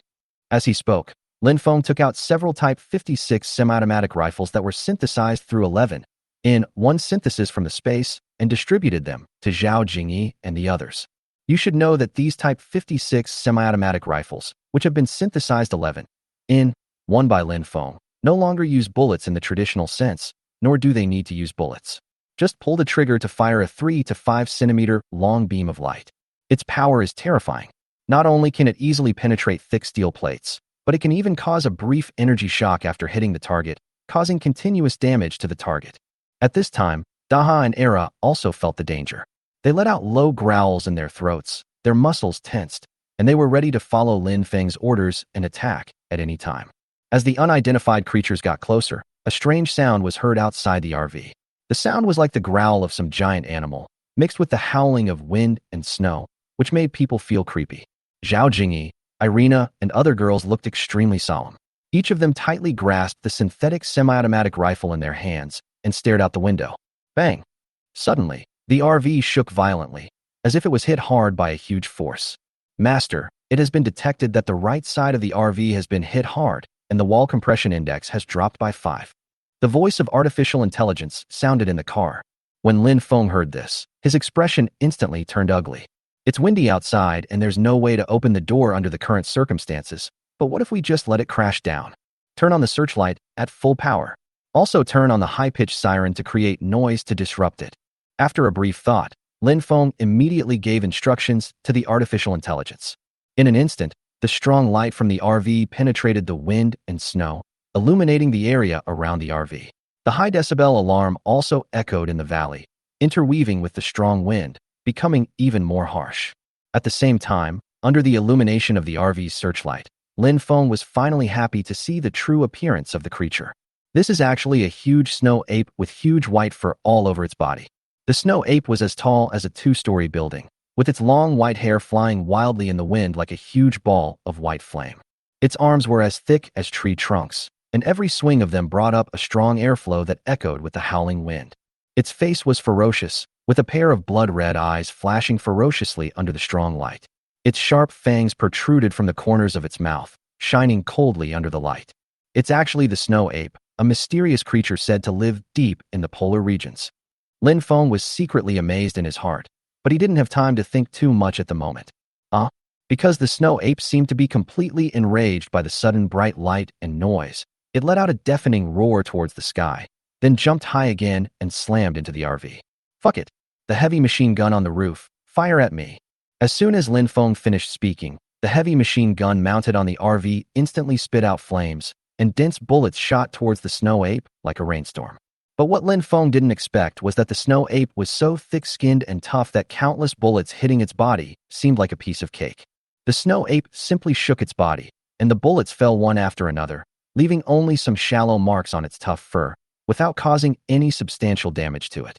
As he spoke, Lin Feng took out several Type 56 semi-automatic rifles that were synthesized through 11-in-1 synthesis from the space and distributed them to Zhao Jingyi and the others. You should know that these Type 56 semi-automatic rifles, which have been synthesized 11-in-1 by Lin Feng, no longer use bullets in the traditional sense, nor do they need to use bullets. Just pull the trigger to fire a 3 to 5 centimeter long beam of light. Its power is terrifying. Not only can it easily penetrate thick steel plates, but it can even cause a brief energy shock after hitting the target, causing continuous damage to the target. At this time, Daha and Era also felt the danger. They let out low growls in their throats, their muscles tensed, and they were ready to follow Lin Feng's orders and attack at any time. As the unidentified creatures got closer, a strange sound was heard outside the RV. The sound was like the growl of some giant animal, mixed with the howling of wind and snow, which made people feel creepy. Zhao Jingyi, Irina, and other girls looked extremely solemn. Each of them tightly grasped the synthetic semi-automatic rifle in their hands and stared out the window. Bang! Suddenly, the RV shook violently, as if it was hit hard by a huge force. Master, it has been detected that the right side of the RV has been hit hard, and the wall compression index has dropped by 5. The voice of artificial intelligence sounded in the car. When Lin Feng heard this, his expression instantly turned ugly. It's windy outside and there's no way to open the door under the current circumstances, but what if we just let it crash down? Turn on the searchlight at full power. Also turn on the high-pitched siren to create noise to disrupt it. After a brief thought, Lin Feng immediately gave instructions to the artificial intelligence. In an instant, the strong light from the RV penetrated the wind and snow, illuminating the area around the RV. The high-decibel alarm also echoed in the valley, interweaving with the strong wind, becoming even more harsh. At the same time, under the illumination of the RV's searchlight, Lin Feng was finally happy to see the true appearance of the creature. This is actually a huge snow ape with huge white fur all over its body. The snow ape was as tall as a 2-story building, with its long white hair flying wildly in the wind like a huge ball of white flame. Its arms were as thick as tree trunks, and every swing of them brought up a strong airflow that echoed with the howling wind. Its face was ferocious, with a pair of blood-red eyes flashing ferociously under the strong light. Its sharp fangs protruded from the corners of its mouth, shining coldly under the light. It's actually the snow ape, a mysterious creature said to live deep in the polar regions. Lin Feng was secretly amazed in his heart, but he didn't have time to think too much at the moment. Because the snow ape seemed to be completely enraged by the sudden bright light and noise, it let out a deafening roar towards the sky, then jumped high again and slammed into the RV. Fuck it. The heavy machine gun on the roof. Fire at me. As soon as Lin Feng finished speaking, the heavy machine gun mounted on the RV instantly spit out flames, and dense bullets shot towards the snow ape like a rainstorm. But what Lin Feng didn't expect was that the snow ape was so thick-skinned and tough that countless bullets hitting its body seemed like a piece of cake. The snow ape simply shook its body, and the bullets fell one after another, leaving only some shallow marks on its tough fur, without causing any substantial damage to it.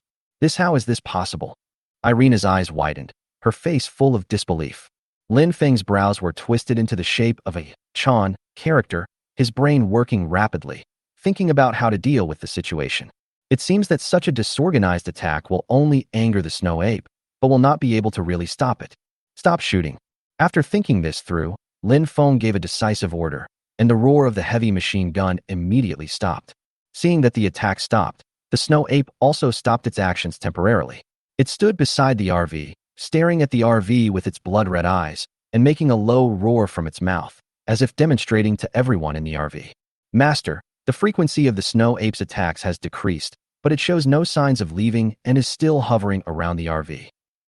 How is this possible? Irina's eyes widened, her face full of disbelief. Lin Feng's brows were twisted into the shape of a Chan character, his brain working rapidly, thinking about how to deal with the situation. It seems that such a disorganized attack will only anger the snow ape, but will not be able to really stop it. Stop shooting. After thinking this through, Lin Feng gave a decisive order, and the roar of the heavy machine gun immediately stopped. Seeing that the attack stopped, the snow ape also stopped its actions temporarily. It stood beside the RV, staring at the RV with its blood-red eyes, and making a low roar from its mouth, as if demonstrating to everyone in the RV. Master, the frequency of the snow ape's attacks has decreased, but it shows no signs of leaving and is still hovering around the RV.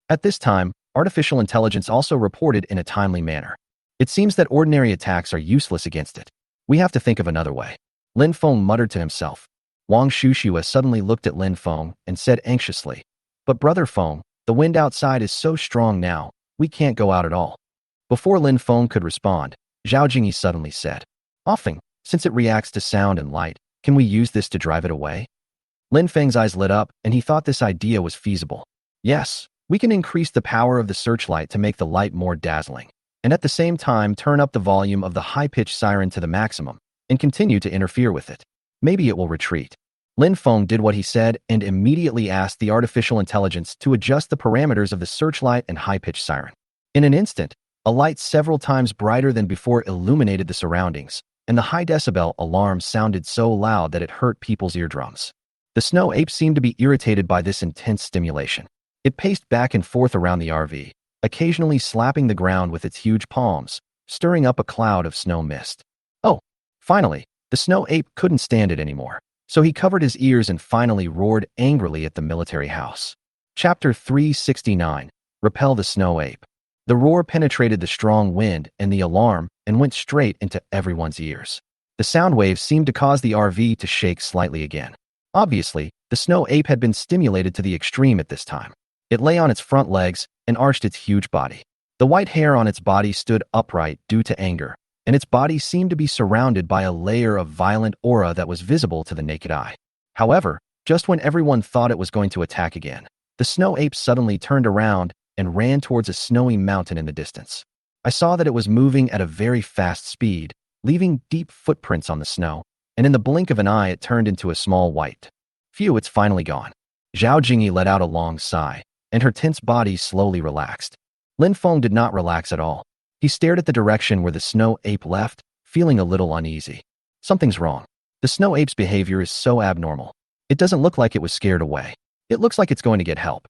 At this time, artificial intelligence also reported in a timely manner. It seems that ordinary attacks are useless against it. We have to think of another way. Lin Feng muttered to himself. Wang Shushua suddenly looked at Lin Feng and said anxiously, "But Brother Feng, the wind outside is so strong now, we can't go out at all." Before Lin Feng could respond, Zhao Jingyi suddenly said, "Offing, since it reacts to sound and light, can we use this to drive it away?" Lin Feng's eyes lit up and he thought this idea was feasible. Yes, we can increase the power of the searchlight to make the light more dazzling, and at the same time turn up the volume of the high-pitched siren to the maximum, and continue to interfere with it. Maybe it will retreat. Lin Feng did what he said and immediately asked the artificial intelligence to adjust the parameters of the searchlight and high-pitched siren. In an instant, a light several times brighter than before illuminated the surroundings, and the high-decibel alarm sounded so loud that it hurt people's eardrums. The snow ape seemed to be irritated by this intense stimulation. It paced back and forth around the RV, occasionally slapping the ground with its huge palms, stirring up a cloud of snow mist. Oh, finally, the snow ape couldn't stand it anymore, so he covered his ears and finally roared angrily at the military house. Chapter 369. Repel the Snow Ape. The roar penetrated the strong wind and the alarm and went straight into everyone's ears. The sound waves seemed to cause the RV to shake slightly again. Obviously, the snow ape had been stimulated to the extreme at this time. It lay on its front legs and arched its huge body. The white hair on its body stood upright due to anger, and its body seemed to be surrounded by a layer of violent aura that was visible to the naked eye. However, just when everyone thought it was going to attack again, the snow ape suddenly turned around and ran towards a snowy mountain in the distance. I saw that it was moving at a very fast speed, leaving deep footprints on the snow, and in the blink of an eye it turned into a small white. Phew, it's finally gone. Zhao Jingyi let out a long sigh, and her tense body slowly relaxed. Lin Feng did not relax at all. He stared at the direction where the snow ape left, feeling a little uneasy. Something's wrong. The snow ape's behavior is so abnormal. It doesn't look like it was scared away. It looks like it's going to get help.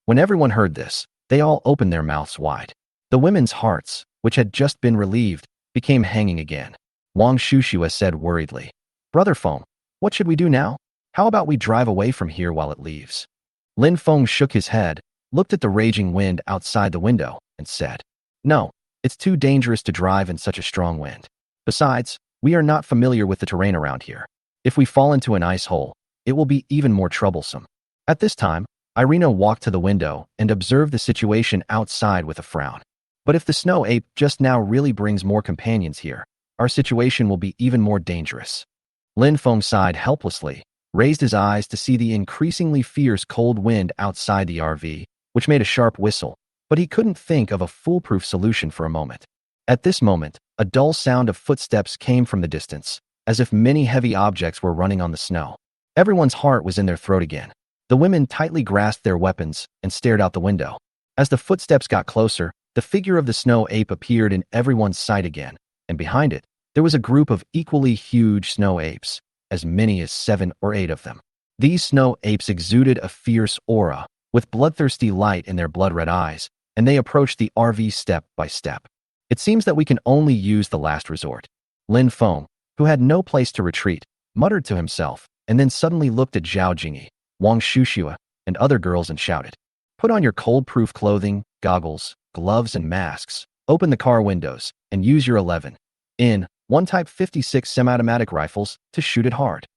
When everyone heard this, they all opened their mouths wide. The women's hearts, which had just been relieved, became hanging again. Wang Shushua said worriedly, "Brother Feng, what should we do now? How about we drive away from here while it leaves?" Lin Feng shook his head, looked at the raging wind outside the window, and said, "No, it's too dangerous to drive in such a strong wind. Besides, we are not familiar with the terrain around here. If we fall into an ice hole, it will be even more troublesome." At this time, Irina walked to the window and observed the situation outside with a frown. "But if the snow ape just now really brings more companions here, our situation will be even more dangerous." Lin Feng sighed helplessly, raised his eyes to see the increasingly fierce cold wind outside the RV, which made a sharp whistle, but he couldn't think of a foolproof solution for a moment. At this moment, a dull sound of footsteps came from the distance, as if many heavy objects were running on the snow. Everyone's heart was in their throat again. The women tightly grasped their weapons and stared out the window. As the footsteps got closer, the figure of the snow ape appeared in everyone's sight again, and behind it, there was a group of equally huge snow apes, as many as 7 or 8 of them. These snow apes exuded a fierce aura, with bloodthirsty light in their blood-red eyes, and they approached the RV step by step. "It seems that we can only use the last resort." Lin Feng, who had no place to retreat, muttered to himself, and then suddenly looked at Zhao Jingyi, Wang Shushua, and other girls and shouted, "Put on your cold-proof clothing, goggles, gloves, and masks, open the car windows, and use your 11-in-1 Type 56 semi-automatic rifles to shoot it hard."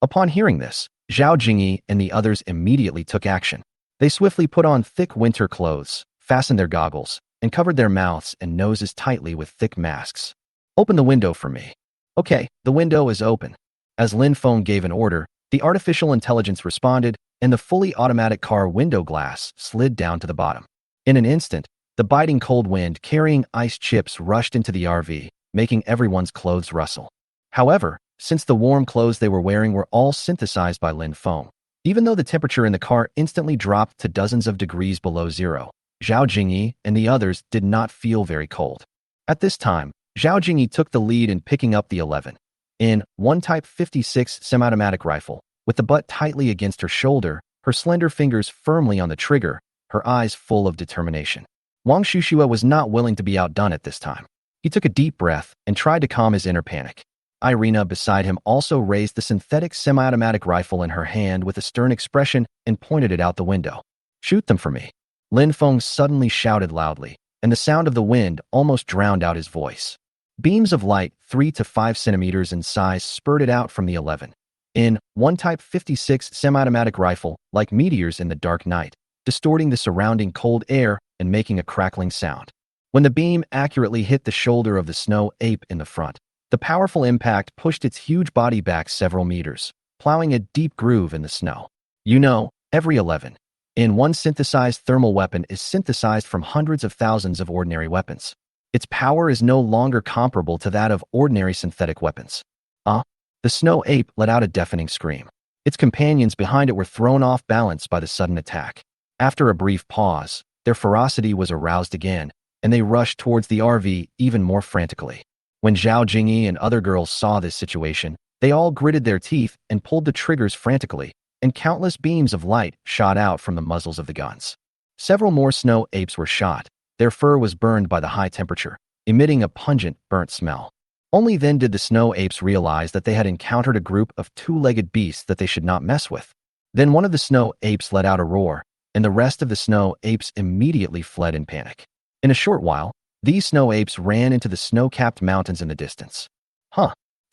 Upon hearing this, Zhao Jingyi and the others immediately took action. They swiftly put on thick winter clothes, fastened their goggles, and covered their mouths and noses tightly with thick masks. "Open the window for me." "Okay, the window is open." As Lin Feng gave an order, the artificial intelligence responded, and the fully automatic car window glass slid down to the bottom. In an instant, the biting cold wind carrying ice chips rushed into the RV, making everyone's clothes rustle. However, since the warm clothes they were wearing were all synthesized by Lin Feng. Even though the temperature in the car instantly dropped to dozens of degrees below zero, Zhao Jingyi and the others did not feel very cold. At this time, Zhao Jingyi took the lead in picking up the 11 in 1 Type 56 semi-automatic rifle, with the butt tightly against her shoulder, her slender fingers firmly on the trigger, her eyes full of determination. Wang Shushua was not willing to be outdone at this time. He took a deep breath and tried to calm his inner panic. Irina beside him also raised the synthetic semi-automatic rifle in her hand with a stern expression and pointed it out the window. "Shoot them for me." Lin Feng suddenly shouted loudly, and the sound of the wind almost drowned out his voice. Beams of light 3 to 5 centimeters in size spurted out from the 11 in 1 Type 56 semi-automatic rifle like meteors in the dark night, distorting the surrounding cold air and making a crackling sound. When the beam accurately hit the shoulder of the snow ape in the front, the powerful impact pushed its huge body back several meters, plowing a deep groove in the snow. You know, every 11 in 1 synthesized thermal weapon is synthesized from hundreds of thousands of ordinary weapons. Its power is no longer comparable to that of ordinary synthetic weapons. The snow ape let out a deafening scream. Its companions behind it were thrown off balance by the sudden attack. After a brief pause, their ferocity was aroused again, and they rushed towards the RV even more frantically. When Zhao Jingyi and other girls saw this situation, they all gritted their teeth and pulled the triggers frantically, and countless beams of light shot out from the muzzles of the guns. Several more snow apes were shot. Their fur was burned by the high temperature, emitting a pungent, burnt smell. Only then did the snow apes realize that they had encountered a group of two-legged beasts that they should not mess with. Then one of the snow apes let out a roar, and the rest of the snow apes immediately fled in panic. In a short while, these snow apes ran into the snow-capped mountains in the distance.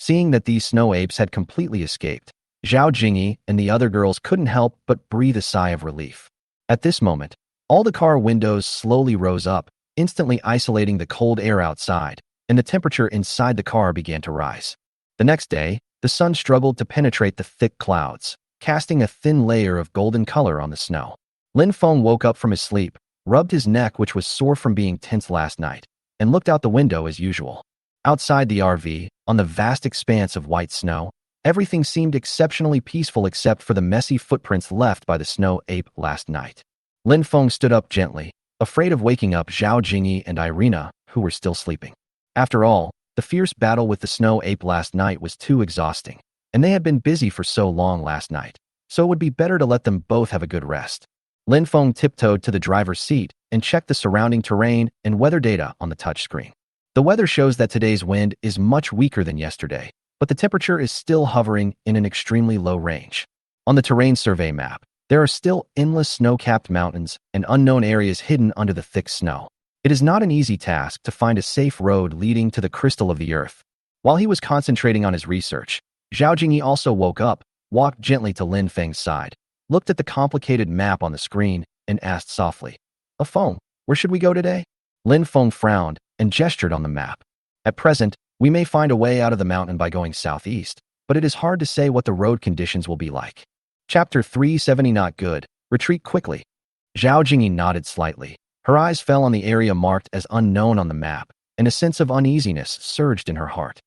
Seeing that these snow apes had completely escaped, Zhao Jingyi and the other girls couldn't help but breathe a sigh of relief. At this moment, all the car windows slowly rose up, instantly isolating the cold air outside, and the temperature inside the car began to rise. The next day, the sun struggled to penetrate the thick clouds, casting a thin layer of golden color on the snow. Lin Feng woke up from his sleep, rubbed his neck which was sore from being tense last night, and looked out the window as usual. Outside the RV, on the vast expanse of white snow, everything seemed exceptionally peaceful except for the messy footprints left by the snow ape last night. Lin Feng stood up gently, afraid of waking up Zhao Jingyi and Irina, who were still sleeping. After all, the fierce battle with the snow ape last night was too exhausting, and they had been busy for so long last night, so it would be better to let them both have a good rest. Lin Feng tiptoed to the driver's seat and checked the surrounding terrain and weather data on the touchscreen. The weather shows that today's wind is much weaker than yesterday, but the temperature is still hovering in an extremely low range. On the terrain survey map, there are still endless snow-capped mountains and unknown areas hidden under the thick snow. It is not an easy task to find a safe road leading to the crystal of the earth. While he was concentrating on his research, Zhao Jingyi also woke up, walked gently to Lin Feng's side, looked at the complicated map on the screen, and asked softly, "Feng, where should we go today?" Lin Feng frowned and gestured on the map. "At present, we may find a way out of the mountain by going southeast, but it is hard to say what the road conditions will be like." Chapter 370 Not good. Retreat quickly. Zhao Jingyi nodded slightly. Her eyes fell on the area marked as unknown on the map, and a sense of uneasiness surged in her heart.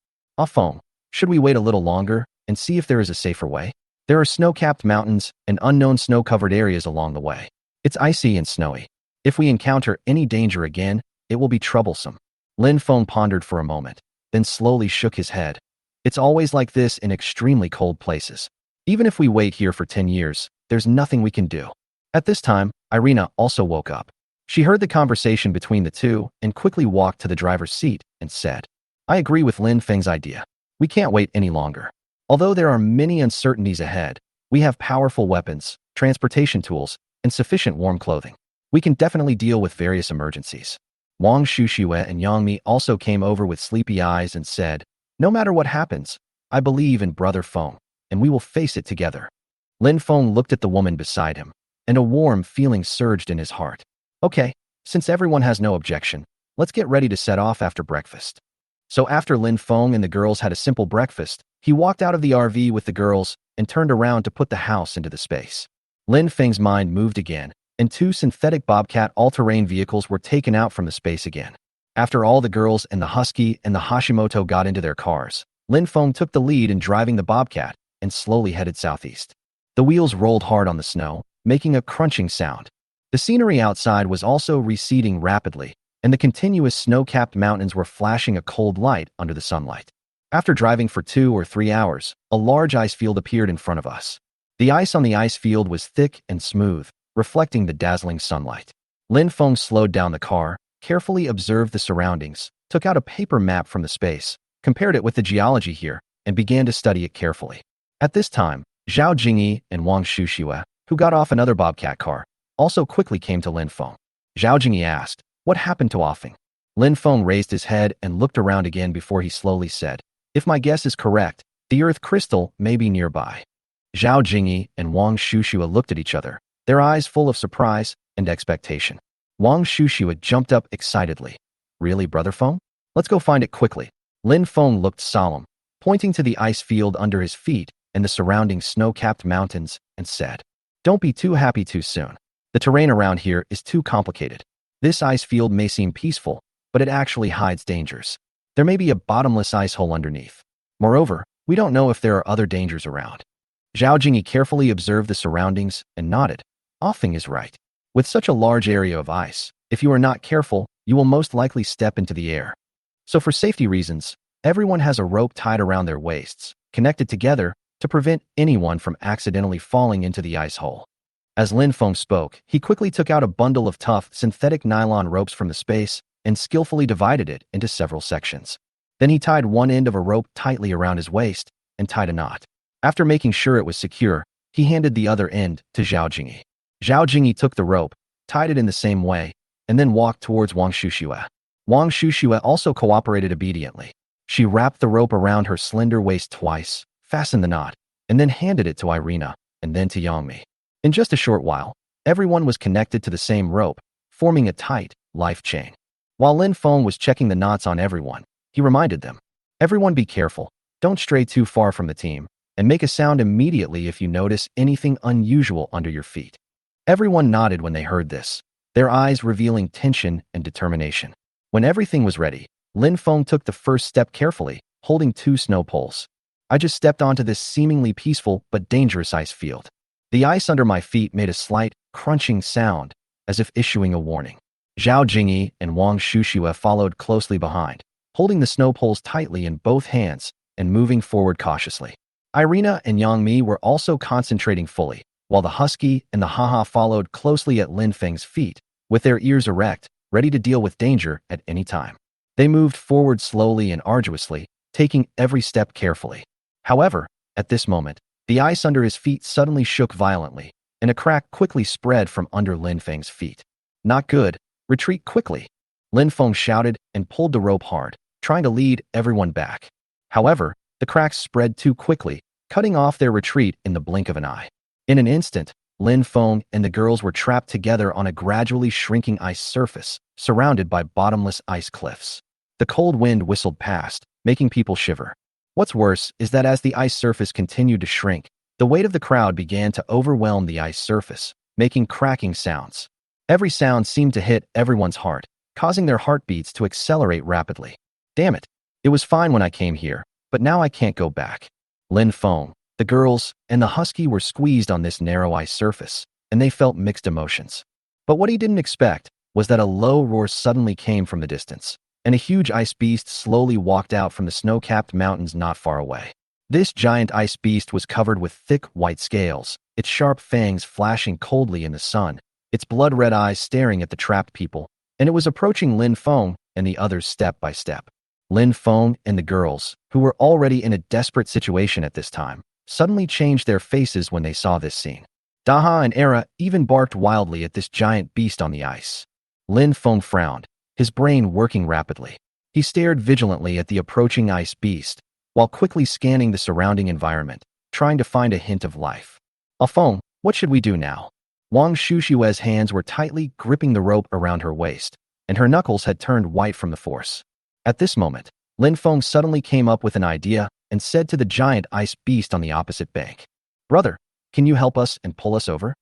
"Feng, should we wait a little longer and see if there is a safer way? There are snow-capped mountains and unknown snow-covered areas along the way. It's icy and snowy. If we encounter any danger again, it will be troublesome." Lin Feng pondered for a moment, then slowly shook his head. "It's always like this in extremely cold places. Even if we wait here for 10 years, there's nothing we can do." At this time, Irina also woke up. She heard the conversation between the two and quickly walked to the driver's seat and said, "I agree with Lin Feng's idea. We can't wait any longer. Although there are many uncertainties ahead, we have powerful weapons, transportation tools, and sufficient warm clothing. We can definitely deal with various emergencies." Wang Shushue and Yang Mi also came over with sleepy eyes and said, "No matter what happens, I believe in Brother Feng, and we will face it together." Lin Feng looked at the woman beside him, and a warm feeling surged in his heart. "Okay, since everyone has no objection, let's get ready to set off after breakfast." So after Lin Feng and the girls had a simple breakfast, he walked out of the RV with the girls and turned around to put the house into the space. Lin Feng's mind moved again, and 2 synthetic Bobcat all-terrain vehicles were taken out from the space again. After all the girls and the Husky and the Hashimoto got into their cars, Lin Feng took the lead in driving the bobcat and slowly headed southeast. The wheels rolled hard on the snow, making a crunching sound. The scenery outside was also receding rapidly, and the continuous snow-capped mountains were flashing a cold light under the sunlight. After driving for 2 or 3 hours, a large ice field appeared in front of us. The ice on the ice field was thick and smooth, reflecting the dazzling sunlight. Lin Feng slowed down the car, carefully observed the surroundings, took out a paper map from the space, compared it with the geology here, and began to study it carefully. At this time, Zhao Jingyi and Wang Shuxue, who got off another bobcat car, also quickly came to Lin Feng. Zhao Jingyi asked, "What happened to Offing?" Lin Feng raised his head and looked around again before he slowly said, "If my guess is correct, the Earth crystal may be nearby." Zhao Jingyi and Wang Shuxue looked at each other, their eyes full of surprise and expectation. Wang Shuxue jumped up excitedly. "Really, Brother Feng? Let's go find it quickly." Lin Feng looked solemn, pointing to the ice field under his feet and the surrounding snow-capped mountains, and said, "Don't be too happy too soon. The terrain around here is too complicated. This ice field may seem peaceful, but it actually hides dangers. There may be a bottomless ice hole underneath. Moreover, we don't know if there are other dangers around." Zhao Jingyi carefully observed the surroundings and nodded. Offing is right. With such a large area of ice, if you are not careful, you will most likely step into the air. So for safety reasons, everyone has a rope tied around their waists, connected together to prevent anyone from accidentally falling into the ice hole. As Lin Feng spoke, he quickly took out a bundle of tough synthetic nylon ropes from the space and skillfully divided it into several sections. Then he tied one end of a rope tightly around his waist and tied a knot. After making sure it was secure, he handed the other end to Zhao Jingyi. Zhao Jingyi took the rope, tied it in the same way, and then walked towards Wang Shuxue. Wang Shuxue also cooperated obediently. She wrapped the rope around her slender waist twice, fastened the knot, and then handed it to Irina, and then to Yangmi. In just a short while, everyone was connected to the same rope, forming a tight life chain. While Lin Feng was checking the knots on everyone, he reminded them, "Everyone be careful, don't stray too far from the team, and make a sound immediately if you notice anything unusual under your feet." Everyone nodded when they heard this, their eyes revealing tension and determination. When everything was ready, Lin Feng took the first step carefully, holding 2 snow poles. "I just stepped onto this seemingly peaceful but dangerous ice field. The ice under my feet made a slight, crunching sound, as if issuing a warning." Zhao Jingyi and Wang Shuxue followed closely behind, holding the snow poles tightly in both hands and moving forward cautiously. Irina and Yangmi were also concentrating fully, while the husky and the haha followed closely at Lin Feng's feet, with their ears erect, ready to deal with danger at any time. They moved forward slowly and arduously, taking every step carefully. However, at this moment, the ice under his feet suddenly shook violently, and a crack quickly spread from under Lin Feng's feet. "Not good. Retreat quickly." Lin Feng shouted and pulled the rope hard, trying to lead everyone back. However, the cracks spread too quickly, cutting off their retreat in the blink of an eye. In an instant, Lin Feng and the girls were trapped together on a gradually shrinking ice surface, surrounded by bottomless ice cliffs. The cold wind whistled past, making people shiver. What's worse is that as the ice surface continued to shrink, the weight of the crowd began to overwhelm the ice surface, making cracking sounds. Every sound seemed to hit everyone's heart, causing their heartbeats to accelerate rapidly. "Damn it. It was fine when I came here, but now I can't go back." Lin Feng, the girls, and the husky were squeezed on this narrow ice surface, and they felt mixed emotions. But what he didn't expect was that a low roar suddenly came from the distance, and a huge ice beast slowly walked out from the snow-capped mountains not far away. This giant ice beast was covered with thick white scales, its sharp fangs flashing coldly in the sun, its blood-red eyes staring at the trapped people, and it was approaching Lin Feng and the others step by step. Lin Feng and the girls, who were already in a desperate situation at this time, suddenly changed their faces when they saw this scene. Daha and Era even barked wildly at this giant beast on the ice. Lin Feng frowned, his brain working rapidly. He stared vigilantly at the approaching ice beast, while quickly scanning the surrounding environment, trying to find a hint of life. "Feng, what should we do now?" Wang Shuxue's hands were tightly gripping the rope around her waist, and her knuckles had turned white from the force. At this moment, Lin Feng suddenly came up with an idea and said to the giant ice beast on the opposite bank, "Brother, can you help us and pull us over?"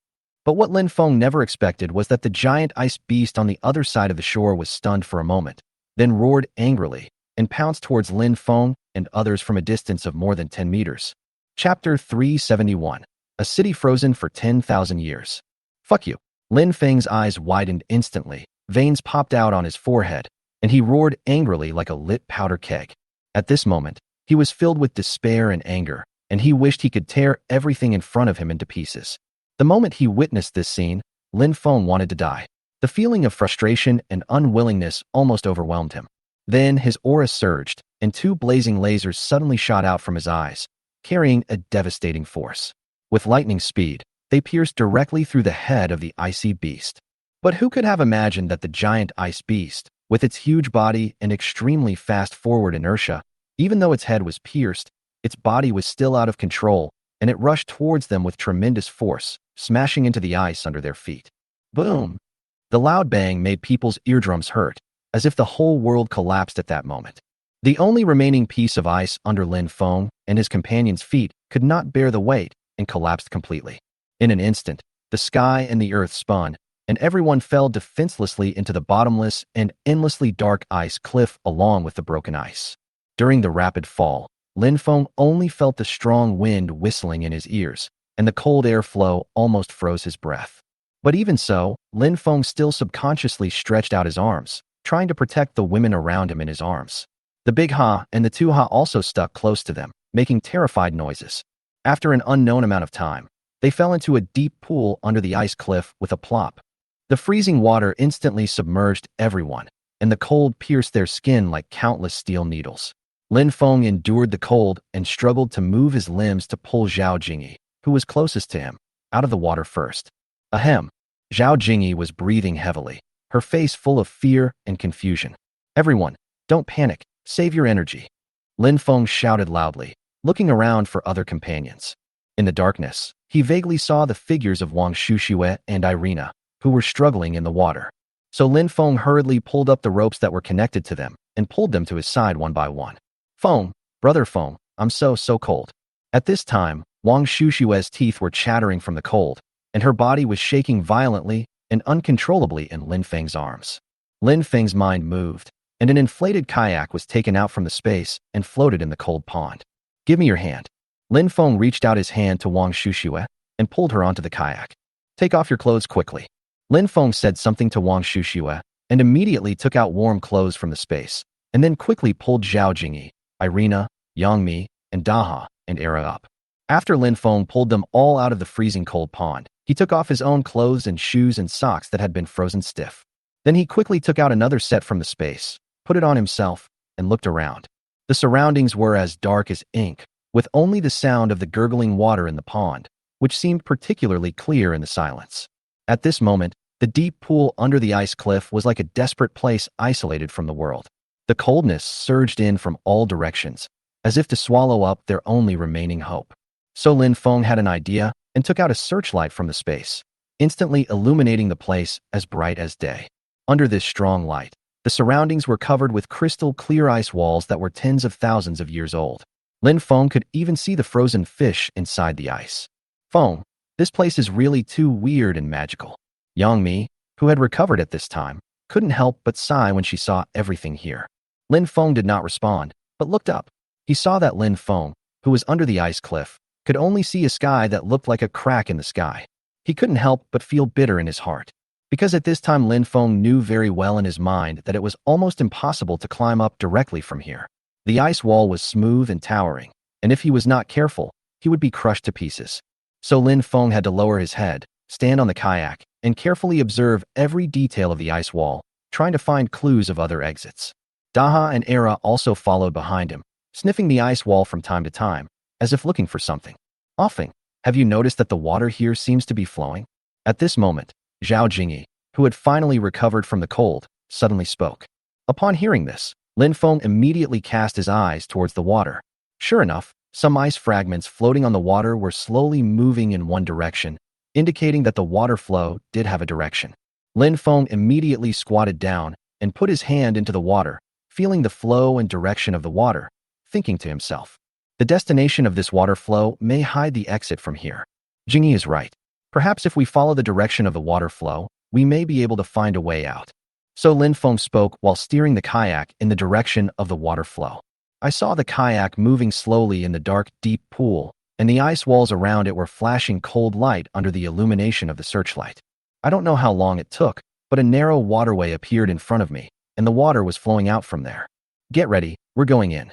But what Lin Feng never expected was that the giant ice beast on the other side of the shore was stunned for a moment, then roared angrily and pounced towards Lin Feng and others from a distance of more than 10 meters. Chapter 371. A city frozen for 10,000 years. Fuck you. Lin Feng's eyes widened instantly, veins popped out on his forehead, and he roared angrily like a lit powder keg. At this moment, he was filled with despair and anger, and he wished he could tear everything in front of him into pieces. The moment he witnessed this scene, Lin Feng wanted to die. The feeling of frustration and unwillingness almost overwhelmed him. Then his aura surged, and two blazing lasers suddenly shot out from his eyes, carrying a devastating force. With lightning speed, they pierced directly through the head of the icy beast. But who could have imagined that the giant ice beast, with its huge body and extremely fast forward inertia, even though its head was pierced, its body was still out of control, and it rushed towards them with tremendous force, smashing into the ice under their feet. Boom! The loud bang made people's eardrums hurt, as if the whole world collapsed at that moment. The only remaining piece of ice under Lin Feng and his companion's feet could not bear the weight and collapsed completely. In an instant, the sky and the earth spun, and everyone fell defenselessly into the bottomless and endlessly dark ice cliff along with the broken ice. During the rapid fall, Lin Feng only felt the strong wind whistling in his ears, and the cold air flow almost froze his breath. But even so, Lin Feng still subconsciously stretched out his arms, trying to protect the women around him in his arms. The big Ha and the two Ha also stuck close to them, making terrified noises. After an unknown amount of time, they fell into a deep pool under the ice cliff with a plop. The freezing water instantly submerged everyone, and the cold pierced their skin like countless steel needles. Lin Feng endured the cold and struggled to move his limbs to pull Zhao Jingyi, who was closest to him, out of the water first. Ahem. Zhao Jingyi was breathing heavily, her face full of fear and confusion. Everyone, don't panic, save your energy. Lin Feng shouted loudly, looking around for other companions. In the darkness, he vaguely saw the figures of Wang Shuxue and Irina, who were struggling in the water. So Lin Feng hurriedly pulled up the ropes that were connected to them and pulled them to his side one by one. Feng, brother Feng, I'm so cold. At this time, Wang Shushue's teeth were chattering from the cold, and her body was shaking violently and uncontrollably in Lin Feng's arms. Lin Feng's mind moved, and an inflated kayak was taken out from the space and floated in the cold pond. Give me your hand. Lin Feng reached out his hand to Wang Shuxue and pulled her onto the kayak. Take off your clothes quickly. Lin Feng said something to Wang Shuxue and immediately took out warm clothes from the space, and then quickly pulled Zhao Jingyi, Irina, Yangmi, and Daha and Era up. After Lin Feng pulled them all out of the freezing cold pond, he took off his own clothes and shoes and socks that had been frozen stiff. Then he quickly took out another set from the space, put it on himself, and looked around. The surroundings were as dark as ink, with only the sound of the gurgling water in the pond, which seemed particularly clear in the silence. At this moment, the deep pool under the ice cliff was like a desperate place isolated from the world. The coldness surged in from all directions, as if to swallow up their only remaining hope. So Lin Feng had an idea and took out a searchlight from the space, instantly illuminating the place as bright as day. Under this strong light, the surroundings were covered with crystal clear ice walls that were tens of thousands of years old. Lin Feng could even see the frozen fish inside the ice. Feng, this place is really too weird and magical. Yang Mi, who had recovered at this time, couldn't help but sigh when she saw everything here. Lin Feng did not respond, but looked up. He saw that Lin Feng, who was under the ice cliff, could only see a sky that looked like a crack in the sky. He couldn't help but feel bitter in his heart, because at this time Lin Feng knew very well in his mind that it was almost impossible to climb up directly from here. The ice wall was smooth and towering, and if he was not careful, he would be crushed to pieces. So Lin Feng had to lower his head, stand on the kayak, and carefully observe every detail of the ice wall, trying to find clues of other exits. Daha and Era also followed behind him, sniffing the ice wall from time to time, as if looking for something. Offing, have you noticed that the water here seems to be flowing? At this moment, Zhao Jingyi, who had finally recovered from the cold, suddenly spoke. Upon hearing this, Lin Feng immediately cast his eyes towards the water. Sure enough, some ice fragments floating on the water were slowly moving in one direction, indicating that the water flow did have a direction. Lin Feng immediately squatted down and put his hand into the water, feeling the flow and direction of the water, thinking to himself, the destination of this water flow may hide the exit from here. Jingyi is right. Perhaps if we follow the direction of the water flow, we may be able to find a way out. So Lin Feng spoke while steering the kayak in the direction of the water flow. I saw the kayak moving slowly in the dark, deep pool, and the ice walls around it were flashing cold light under the illumination of the searchlight. I don't know how long it took, but a narrow waterway appeared in front of me, and the water was flowing out from there. Get ready, we're going in.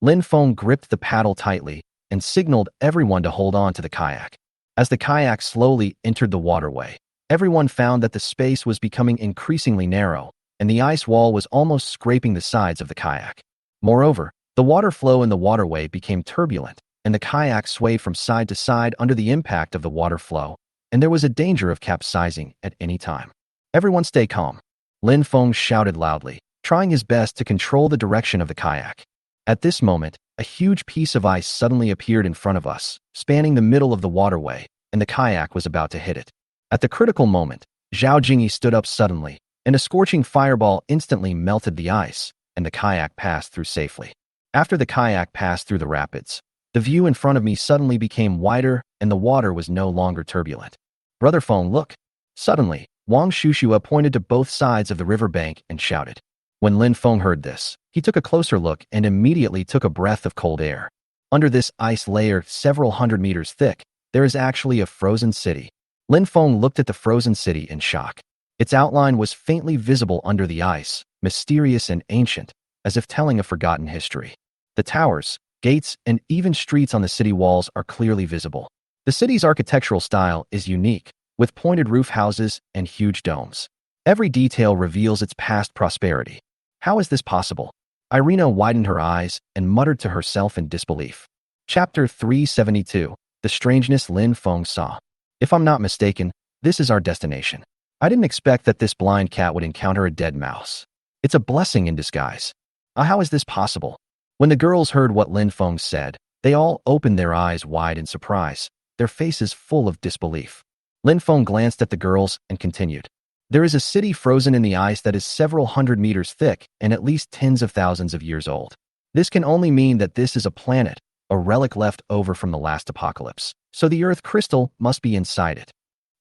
Lin Feng gripped the paddle tightly and signaled everyone to hold on to the kayak. As the kayak slowly entered the waterway, everyone found that the space was becoming increasingly narrow, and the ice wall was almost scraping the sides of the kayak. Moreover, the water flow in the waterway became turbulent, and the kayak swayed from side to side under the impact of the water flow, and there was a danger of capsizing at any time. Everyone stay calm. Lin Feng shouted loudly, trying his best to control the direction of the kayak. At this moment, a huge piece of ice suddenly appeared in front of us, spanning the middle of the waterway, and the kayak was about to hit it. At the critical moment, Zhao Jingyi stood up suddenly, and a scorching fireball instantly melted the ice, and the kayak passed through safely. After the kayak passed through the rapids, the view in front of me suddenly became wider, and the water was no longer turbulent. Brother Feng, look! Suddenly, Wang Shushua pointed to both sides of the riverbank and shouted. When Lin Feng heard this, he took a closer look and immediately took a breath of cold air. Under this ice layer several hundred meters thick, there is actually a frozen city. Lin Feng looked at the frozen city in shock. Its outline was faintly visible under the ice, mysterious and ancient, as if telling a forgotten history. The towers, gates, and even streets on the city walls are clearly visible. The city's architectural style is unique, with pointed roof houses and huge domes. Every detail reveals its past prosperity. How is this possible? Irina widened her eyes and muttered to herself in disbelief. Chapter 372. The Strangeness Lin Feng Saw. If I'm not mistaken, this is our destination. I didn't expect that this blind cat would encounter a dead mouse. It's a blessing in disguise. How is this possible? When the girls heard what Lin Feng said, they all opened their eyes wide in surprise, their faces full of disbelief. Lin Feng glanced at the girls and continued. There is a city frozen in the ice that is several hundred meters thick and at least tens of thousands of years old. This can only mean that this is a planet, a relic left over from the last apocalypse, so the earth crystal must be inside it.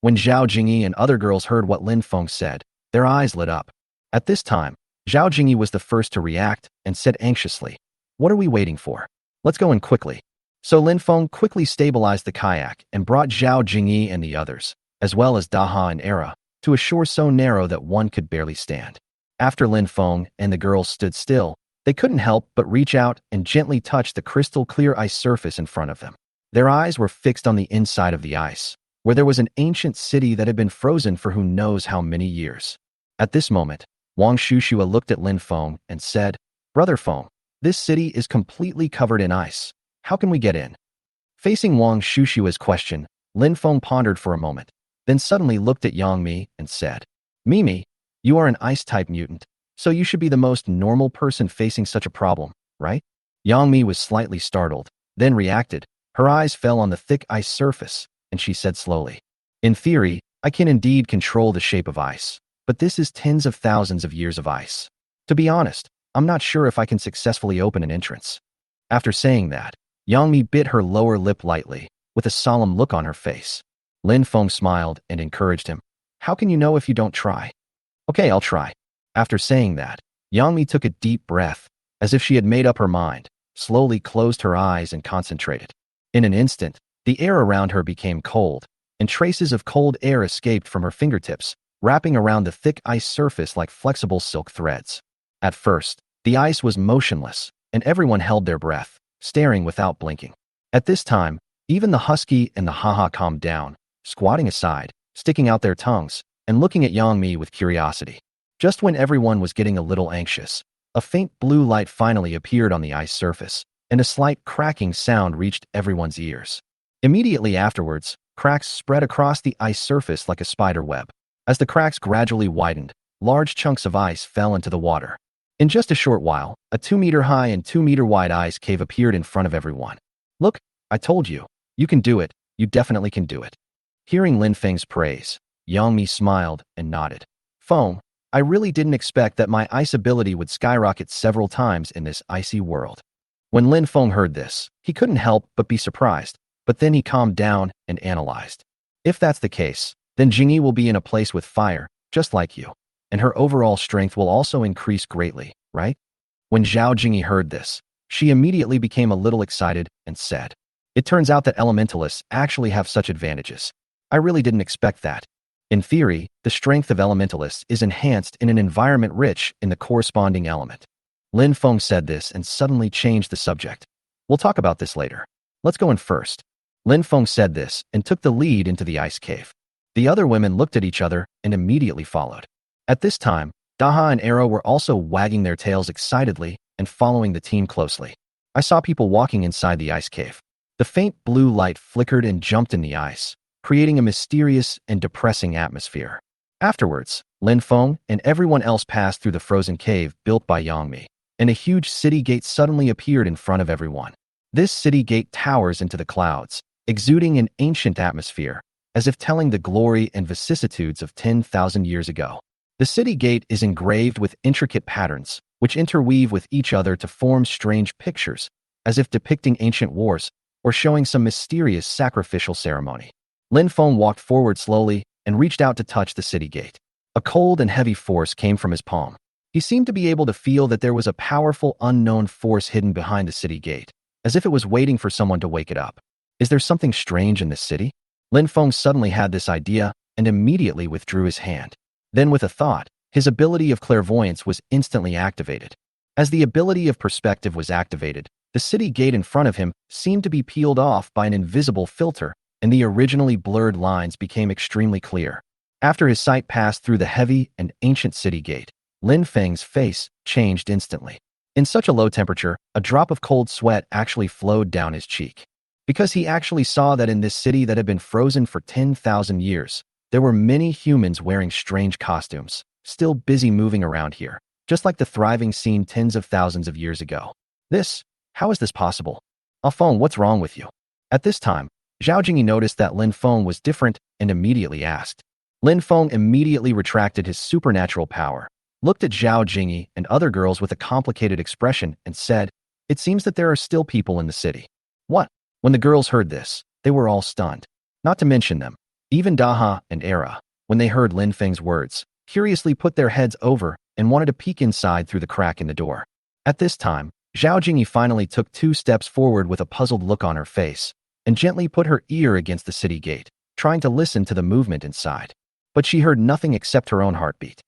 When Zhao Jingyi and other girls heard what Lin Feng said, their eyes lit up. At this time, Zhao Jingyi was the first to react and said anxiously, "What are we waiting for? Let's go in quickly." So Lin Feng quickly stabilized the kayak and brought Zhao Jingyi and the others, as well as Daha and Era, to a shore so narrow that one could barely stand. After Lin Feng and the girls stood still, they couldn't help but reach out and gently touch the crystal-clear ice surface in front of them. Their eyes were fixed on the inside of the ice, where there was an ancient city that had been frozen for who knows how many years. At this moment, Wang Shushua looked at Lin Feng and said, "Brother Feng, this city is completely covered in ice. How can we get in?" Facing Wang Shushua's question, Lin Feng pondered for a moment, then suddenly looked at Yang Mi and said, "Mimi, you are an ice-type mutant, so you should be the most normal person facing such a problem, right?" Yang Mi was slightly startled, then reacted. Her eyes fell on the thick ice surface, and she said slowly, "In theory, I can indeed control the shape of ice, but this is tens of thousands of years of ice. To be honest, I'm not sure if I can successfully open an entrance." After saying that, Yang Mi bit her lower lip lightly, with a solemn look on her face. Lin Feng smiled and encouraged him. "How can you know if you don't try?" "Okay, I'll try." After saying that, Yang Mi took a deep breath, as if she had made up her mind, slowly closed her eyes and concentrated. In an instant, the air around her became cold, and traces of cold air escaped from her fingertips, wrapping around the thick ice surface like flexible silk threads. At first, the ice was motionless, and everyone held their breath, staring without blinking. At this time, even the husky and the haha calmed down, squatting aside, sticking out their tongues, and looking at Yang Mi with curiosity. Just when everyone was getting a little anxious, a faint blue light finally appeared on the ice surface, and a slight cracking sound reached everyone's ears. Immediately afterwards, cracks spread across the ice surface like a spider web. As the cracks gradually widened, large chunks of ice fell into the water. In just a short while, a 2-meter-high and 2-meter-wide ice cave appeared in front of everyone. "Look, I told you. You can do it. You definitely can do it." Hearing Lin Feng's praise, Yang Mi smiled and nodded. "Feng, I really didn't expect that my ice ability would skyrocket several times in this icy world." When Lin Feng heard this, he couldn't help but be surprised, but then he calmed down and analyzed. "If that's the case, then Jingyi will be in a place with fire, just like you, and her overall strength will also increase greatly, right?" When Zhao Jingyi heard this, She immediately became a little excited and said, "It turns out that elementalists actually have such advantages. I really didn't expect that. In theory, the strength of elementalists is enhanced in an environment rich in the corresponding element." Lin Feng said this and suddenly changed the subject. "We'll talk about this later. Let's go in first." Lin Feng said this and took the lead into the ice cave. The other women looked at each other and immediately followed. At this time, Daha and Arrow were also wagging their tails excitedly and following the team closely. I saw people walking inside the ice cave. The faint blue light flickered and jumped in the ice, creating a mysterious and depressing atmosphere. Afterwards, Lin Feng and everyone else passed through the frozen cave built by Yangmi, and a huge city gate suddenly appeared in front of everyone. This city gate towers into the clouds, exuding an ancient atmosphere, as if telling the glory and vicissitudes of 10,000 years ago. The city gate is engraved with intricate patterns, which interweave with each other to form strange pictures, as if depicting ancient wars or showing some mysterious sacrificial ceremony. Lin Feng walked forward slowly and reached out to touch the city gate. A cold and heavy force came from his palm. He seemed to be able to feel that there was a powerful unknown force hidden behind the city gate, as if it was waiting for someone to wake it up. Is there something strange in this city? Lin Feng suddenly had this idea and immediately withdrew his hand. Then with a thought, his ability of clairvoyance was instantly activated. As the ability of perspective was activated, the city gate in front of him seemed to be peeled off by an invisible filter, and the originally blurred lines became extremely clear. After his sight passed through the heavy and ancient city gate, Lin Feng's face changed instantly. In such a low temperature, a drop of cold sweat actually flowed down his cheek. Because he actually saw that in this city that had been frozen for 10,000 years, there were many humans wearing strange costumes, still busy moving around here, just like the thriving scene tens of thousands of years ago. How is this possible? Feng, what's wrong with you? At this time, Zhao Jingyi noticed that Lin Feng was different and immediately asked. Lin Feng immediately retracted his supernatural power, looked at Zhao Jingyi and other girls with a complicated expression and said, "It seems that there are still people in the city." What? When the girls heard this, they were all stunned. Not to mention them, even Daha and Era, when they heard Lin Feng's words, curiously put their heads over and wanted to peek inside through the crack in the door. At this time, Zhao Jingyi finally took 2 steps forward with a puzzled look on her face and gently put her ear against the city gate, trying to listen to the movement inside. But she heard nothing except her own heartbeat.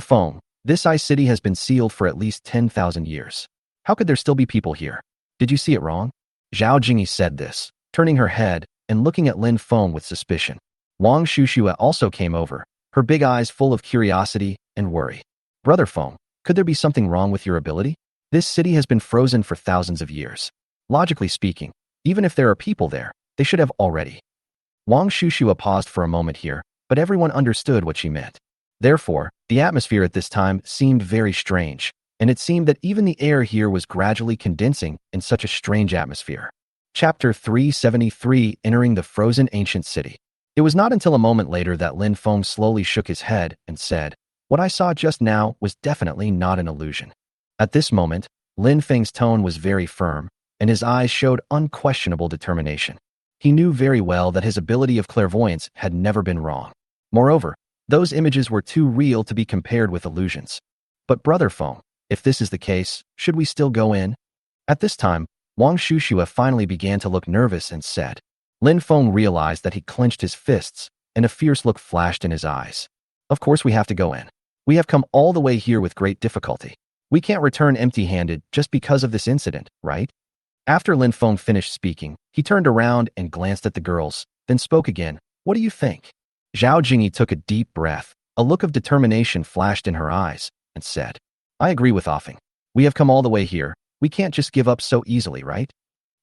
Feng, this ice city has been sealed for at least 10,000 years. How could there still be people here? Did you see it wrong? Zhao Jingyi said this, turning her head and looking at Lin Feng with suspicion. Wang Shushua also came over, her big eyes full of curiosity and worry. Brother Feng, could there be something wrong with your ability? This city has been frozen for thousands of years. Logically speaking, even if there are people there, they should have already. Wang Shushua paused for a moment here, but everyone understood what she meant. Therefore, the atmosphere at this time seemed very strange, and it seemed that even the air here was gradually condensing in such a strange atmosphere. Chapter 373, Entering the Frozen Ancient City. It was not until a moment later that Lin Feng slowly shook his head and said, "What I saw just now was definitely not an illusion." At this moment, Lin Feng's tone was very firm, and his eyes showed unquestionable determination. He knew very well that his ability of clairvoyance had never been wrong. Moreover, those images were too real to be compared with illusions. But Brother Feng, if this is the case, should we still go in? At this time, Wang Shushua finally began to look nervous and said. Lin Feng realized that he clenched his fists, and a fierce look flashed in his eyes. Of course we have to go in. We have come all the way here with great difficulty. We can't return empty-handed just because of this incident, right? After Lin Feng finished speaking, he turned around and glanced at the girls, then spoke again. What do you think? Zhao Jingyi took a deep breath. A look of determination flashed in her eyes, and said, I agree with Offing. We have come all the way here. We can't just give up so easily, right?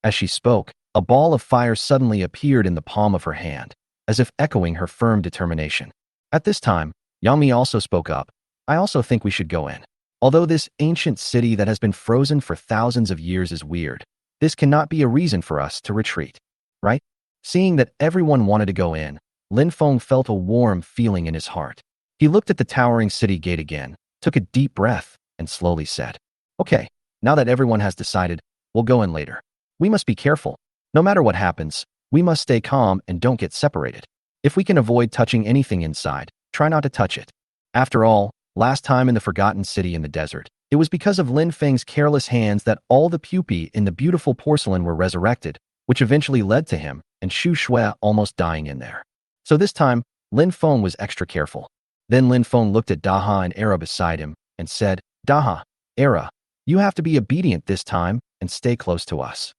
As she spoke, a ball of fire suddenly appeared in the palm of her hand, as if echoing her firm determination. At this time, Yangmi also spoke up. I also think we should go in. Although this ancient city that has been frozen for thousands of years is weird, this cannot be a reason for us to retreat, right? Seeing that everyone wanted to go in, Lin Feng felt a warm feeling in his heart. He looked at the towering city gate again, took a deep breath, and slowly said, Okay, now that everyone has decided, we'll go in later. We must be careful. No matter what happens, we must stay calm and don't get separated. If we can avoid touching anything inside, try not to touch it. After all, last time in the Forgotten City in the desert, It was because of Lin Feng's careless hands that all the pupae in the beautiful porcelain were resurrected, which eventually led to him and Xu Shui almost dying in there. So this time, Lin Feng was extra careful. Then Lin Feng looked at Daha and Era beside him and said, Daha, Era, you have to be obedient this time and stay close to us.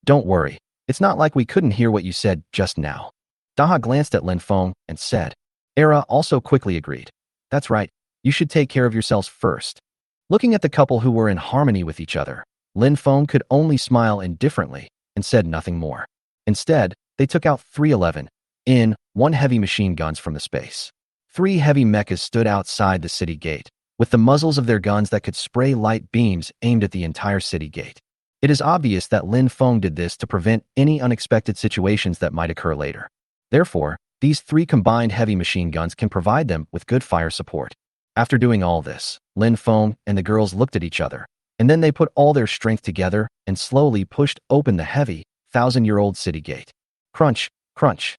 Don't worry, it's not like we couldn't hear what you said just now. Daha glanced at Lin Feng and said. Era also quickly agreed. That's right, you should take care of yourselves first. Looking at the couple who were in harmony with each other, Lin Feng could only smile indifferently and said nothing more. Instead, they took out 311 in one heavy machine guns from the space. 3 heavy mechas stood outside the city gate, with the muzzles of their guns that could spray light beams aimed at the entire city gate. It is obvious that Lin Feng did this to prevent any unexpected situations that might occur later. Therefore, these 3 combined heavy machine guns can provide them with good fire support. After doing all this, Lin Feng and the girls looked at each other, and then they put all their strength together and slowly pushed open the heavy, 1,000-year-old city gate. Crunch, crunch.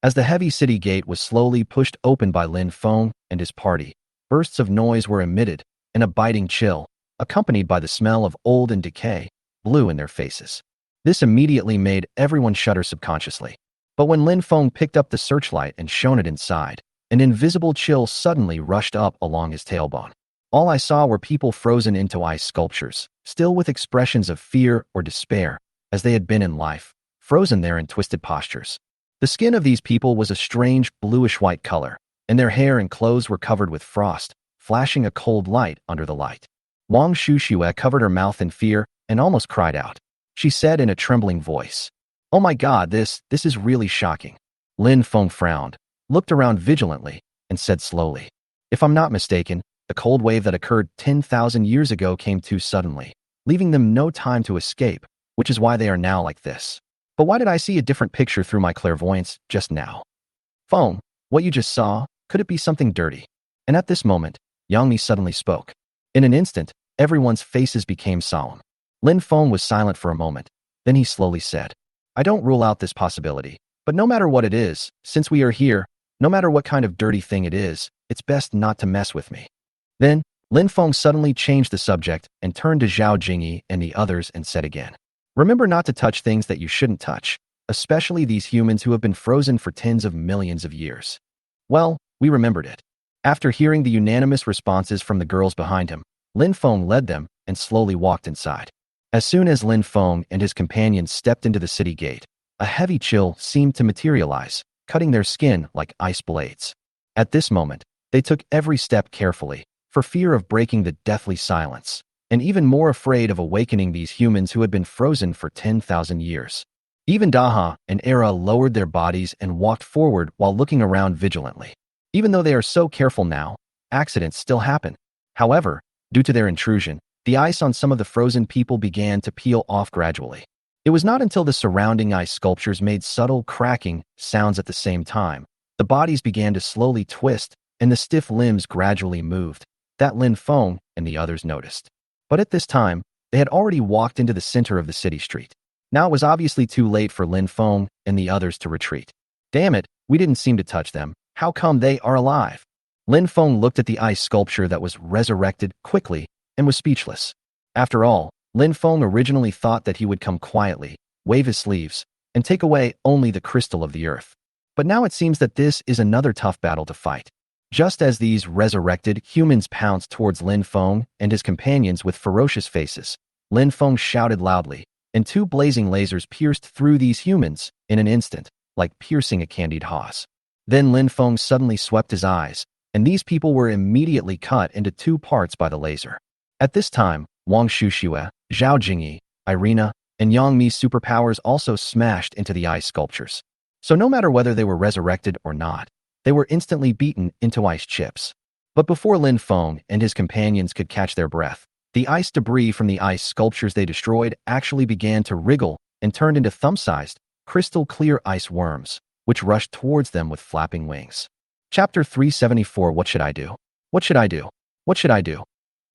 As the heavy city gate was slowly pushed open by Lin Feng and his party, bursts of noise were emitted, and a biting chill, accompanied by the smell of old and decay, blew in their faces. This immediately made everyone shudder subconsciously. But when Lin Feng picked up the searchlight and shone it inside, an invisible chill suddenly rushed up along his tailbone. All I saw were people frozen into ice sculptures, still with expressions of fear or despair, as they had been in life, frozen there in twisted postures. The skin of these people was a strange bluish-white color, and their hair and clothes were covered with frost, flashing a cold light under the light. Wang Shuxue covered her mouth in fear and almost cried out. She said in a trembling voice, "Oh my God, this is really shocking." Lin Feng frowned, looked around vigilantly, and said slowly, "If I'm not mistaken, the cold wave that occurred 10,000 years ago came too suddenly, leaving them no time to escape, which is why they are now like this. But why did I see a different picture through my clairvoyance just now? Feng, what you just saw, could it be something dirty?" And at this moment, Yang Mi suddenly spoke. In an instant, everyone's faces became solemn. Lin Feng was silent for a moment. Then he slowly said, "I don't rule out this possibility, but no matter what it is, since we are here, no matter what kind of dirty thing it is, it's best not to mess with me." Then, Lin Feng suddenly changed the subject and turned to Zhao Jingyi and the others and said again, "Remember not to touch things that you shouldn't touch, especially these humans who have been frozen for tens of millions of years." Well, we remembered it. After hearing the unanimous responses from the girls behind him, Lin Feng led them and slowly walked inside. As soon as Lin Feng and his companions stepped into the city gate, a heavy chill seemed to materialize, cutting their skin like ice blades. At this moment, they took every step carefully, for fear of breaking the deathly silence, and even more afraid of awakening these humans who had been frozen for 10,000 years. Even Daha and Era lowered their bodies and walked forward while looking around vigilantly. Even though they are so careful now, accidents still happen. However, due to their intrusion, the ice on some of the frozen people began to peel off gradually. It was not until the surrounding ice sculptures made subtle cracking sounds at the same time, the bodies began to slowly twist and the stiff limbs gradually moved, that Lin Feng and the others noticed. But at this time, they had already walked into the center of the city street. Now it was obviously too late for Lin Feng and the others to retreat. Damn it, we didn't seem to touch them. How come they are alive? Lin Feng looked at the ice sculpture that was resurrected quickly and was speechless. After all, Lin Feng originally thought that he would come quietly, wave his sleeves, and take away only the crystal of the earth. But now it seems that this is another tough battle to fight. Just as these resurrected humans pounced towards Lin Feng and his companions with ferocious faces, Lin Feng shouted loudly, and 2 blazing lasers pierced through these humans in an instant, like piercing a candied hawse. Then Lin Feng suddenly swept his eyes, and these people were immediately cut into 2 parts by the laser. At this time, Wang Shuxue, Zhao Jingyi, Irina, and Yang Mi's superpowers also smashed into the ice sculptures. So no matter whether they were resurrected or not, they were instantly beaten into ice chips. But before Lin Feng and his companions could catch their breath, the ice debris from the ice sculptures they destroyed actually began to wriggle and turned into thumb-sized, crystal-clear ice worms, which rushed towards them with flapping wings. Chapter 374. What should I do? What should I do? What should I do?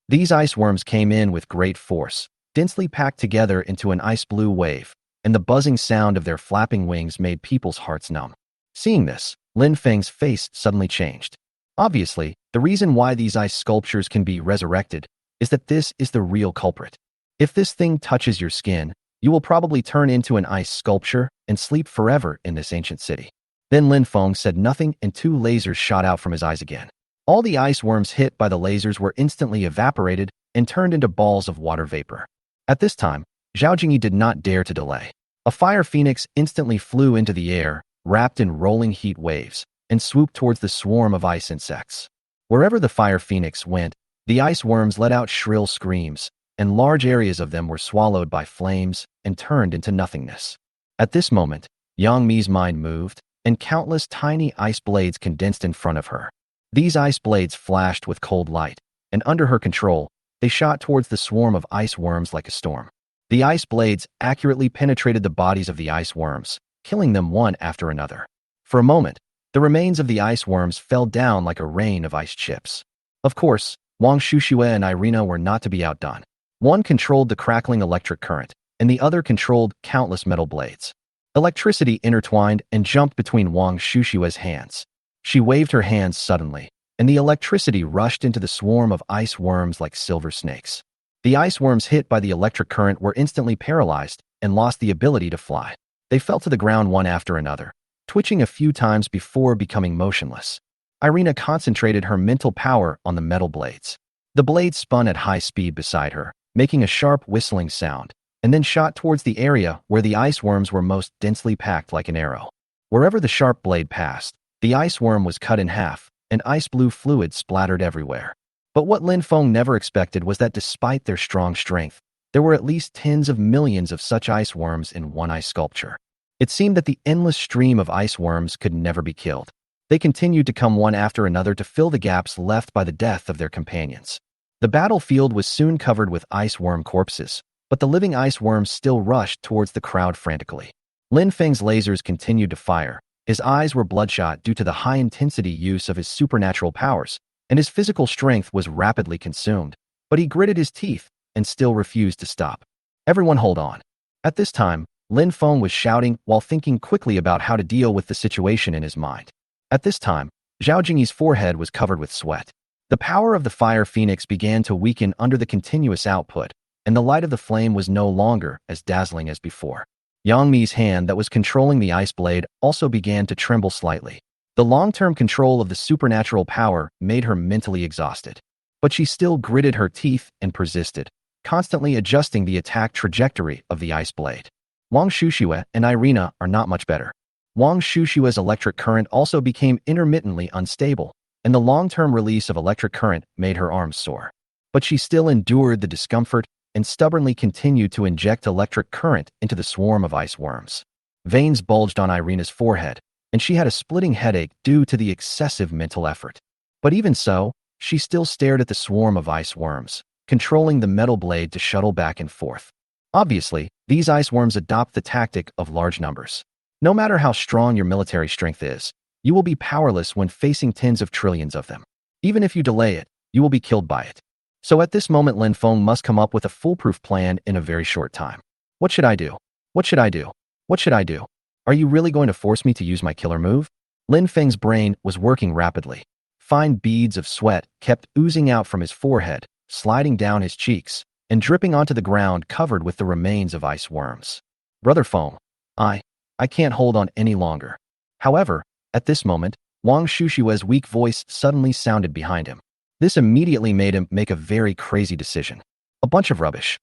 These ice worms came in with great force, densely packed together into an ice-blue wave, and the buzzing sound of their flapping wings made people's hearts numb. Seeing this, Lin Feng's face suddenly changed. Obviously, the reason why these ice sculptures can be resurrected is that this is the real culprit. If this thing touches your skin, you will probably turn into an ice sculpture and sleep forever in this ancient city. Then Lin Feng said nothing and two lasers shot out from his eyes again. All the ice worms hit by the lasers were instantly evaporated and turned into balls of water vapor. At this time, Zhao Jingyi did not dare to delay. A fire phoenix instantly flew into the air, wrapped in rolling heat waves, and swooped towards the swarm of ice insects. Wherever the fire phoenix went, the ice worms let out shrill screams, and large areas of them were swallowed by flames and turned into nothingness. At this moment, Yang Mi's mind moved, and countless tiny ice blades condensed in front of her. These ice blades flashed with cold light, and under her control, they shot towards the swarm of ice worms like a storm. The ice blades accurately penetrated the bodies of the ice worms, killing them one after another. For a moment, the remains of the ice worms fell down like a rain of ice chips. Of course, Wang Shushue and Irina were not to be outdone. One controlled the crackling electric current, and the other controlled countless metal blades. Electricity intertwined and jumped between Wang Shushue's hands. She waved her hands suddenly, and the electricity rushed into the swarm of ice worms like silver snakes. The ice worms hit by the electric current were instantly paralyzed and lost the ability to fly. They fell to the ground one after another, twitching a few times before becoming motionless. Irina concentrated her mental power on the metal blades. The blades spun at high speed beside her, making a sharp whistling sound, and then shot towards the area where the ice worms were most densely packed like an arrow. Wherever the sharp blade passed, the ice worm was cut in half, and ice blue fluid splattered everywhere. But what Lin Feng never expected was that despite their strong strength, there were at least tens of millions of such ice worms in one ice sculpture. It seemed that the endless stream of ice worms could never be killed. They continued to come one after another to fill the gaps left by the death of their companions. The battlefield was soon covered with ice worm corpses, but the living ice worms still rushed towards the crowd frantically. Lin Feng's lasers continued to fire. His eyes were bloodshot due to the high-intensity use of his supernatural powers, and his physical strength was rapidly consumed, but he gritted his teeth and still refused to stop. Everyone hold on. At this time, Lin Feng was shouting while thinking quickly about how to deal with the situation in his mind. At this time, Zhao Jingyi's forehead was covered with sweat. The power of the fire phoenix began to weaken under the continuous output, and the light of the flame was no longer as dazzling as before. Yang Mi's hand that was controlling the ice blade also began to tremble slightly. The long-term control of the supernatural power made her mentally exhausted. But she still gritted her teeth and persisted, constantly adjusting the attack trajectory of the ice blade. Wang Shushue and Irina are not much better. Wang Shushue's electric current also became intermittently unstable, and the long-term release of electric current made her arms sore. But she still endured the discomfort and stubbornly continued to inject electric current into the swarm of ice worms. Veins bulged on Irina's forehead, and she had a splitting headache due to the excessive mental effort. But even so, she still stared at the swarm of ice worms, controlling the metal blade to shuttle back and forth. Obviously, these ice worms adopt the tactic of large numbers. No matter how strong your military strength is, you will be powerless when facing tens of trillions of them. Even if you delay it, you will be killed by it. So at this moment, Lin Feng must come up with a foolproof plan in a very short time. What should I do? What should I do? What should I do? Are you really going to force me to use my killer move? Lin Feng's brain was working rapidly. Fine beads of sweat kept oozing out from his forehead, sliding down his cheeks, and dripping onto the ground covered with the remains of ice worms. Brother Feng, I can't hold on any longer. However, at this moment, Wang Shushue's weak voice suddenly sounded behind him. This immediately made him make a very crazy decision. A bunch of rubbish.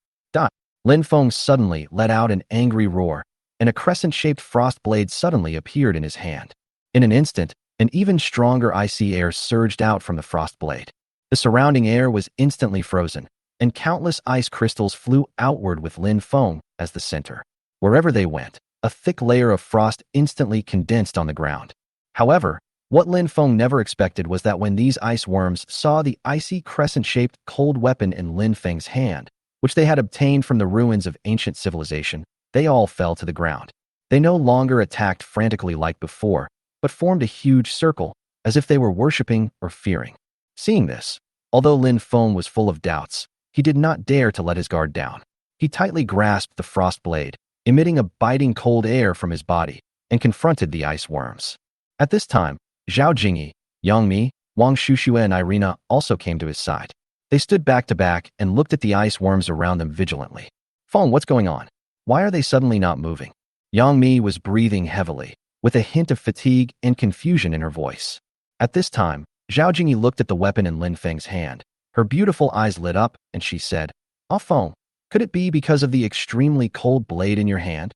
Lin Feng suddenly let out an angry roar, and a crescent-shaped frost blade suddenly appeared in his hand. In an instant, an even stronger icy air surged out from the frost blade. The surrounding air was instantly frozen, and countless ice crystals flew outward with Lin Feng as the center. Wherever they went, a thick layer of frost instantly condensed on the ground. However, what Lin Feng never expected was that when these ice worms saw the icy crescent-shaped cold weapon in Lin Feng's hand, which they had obtained from the ruins of ancient civilization, they all fell to the ground. They no longer attacked frantically like before, but formed a huge circle, as if they were worshipping or fearing. Seeing this, although Lin Feng was full of doubts, he did not dare to let his guard down. He tightly grasped the frost blade, emitting a biting cold air from his body, and confronted the ice worms. At this time, Zhao Jingyi, Yang Mi, Wang Shushue and Irina also came to his side. They stood back to back and looked at the ice worms around them vigilantly. Feng, what's going on? Why are they suddenly not moving? Yang Mi was breathing heavily, with a hint of fatigue and confusion in her voice. At this time, Zhao Jingyi looked at the weapon in Lin Feng's hand. Her beautiful eyes lit up, and she said, "Ah, Feng, could it be because of the extremely cold blade in your hand?"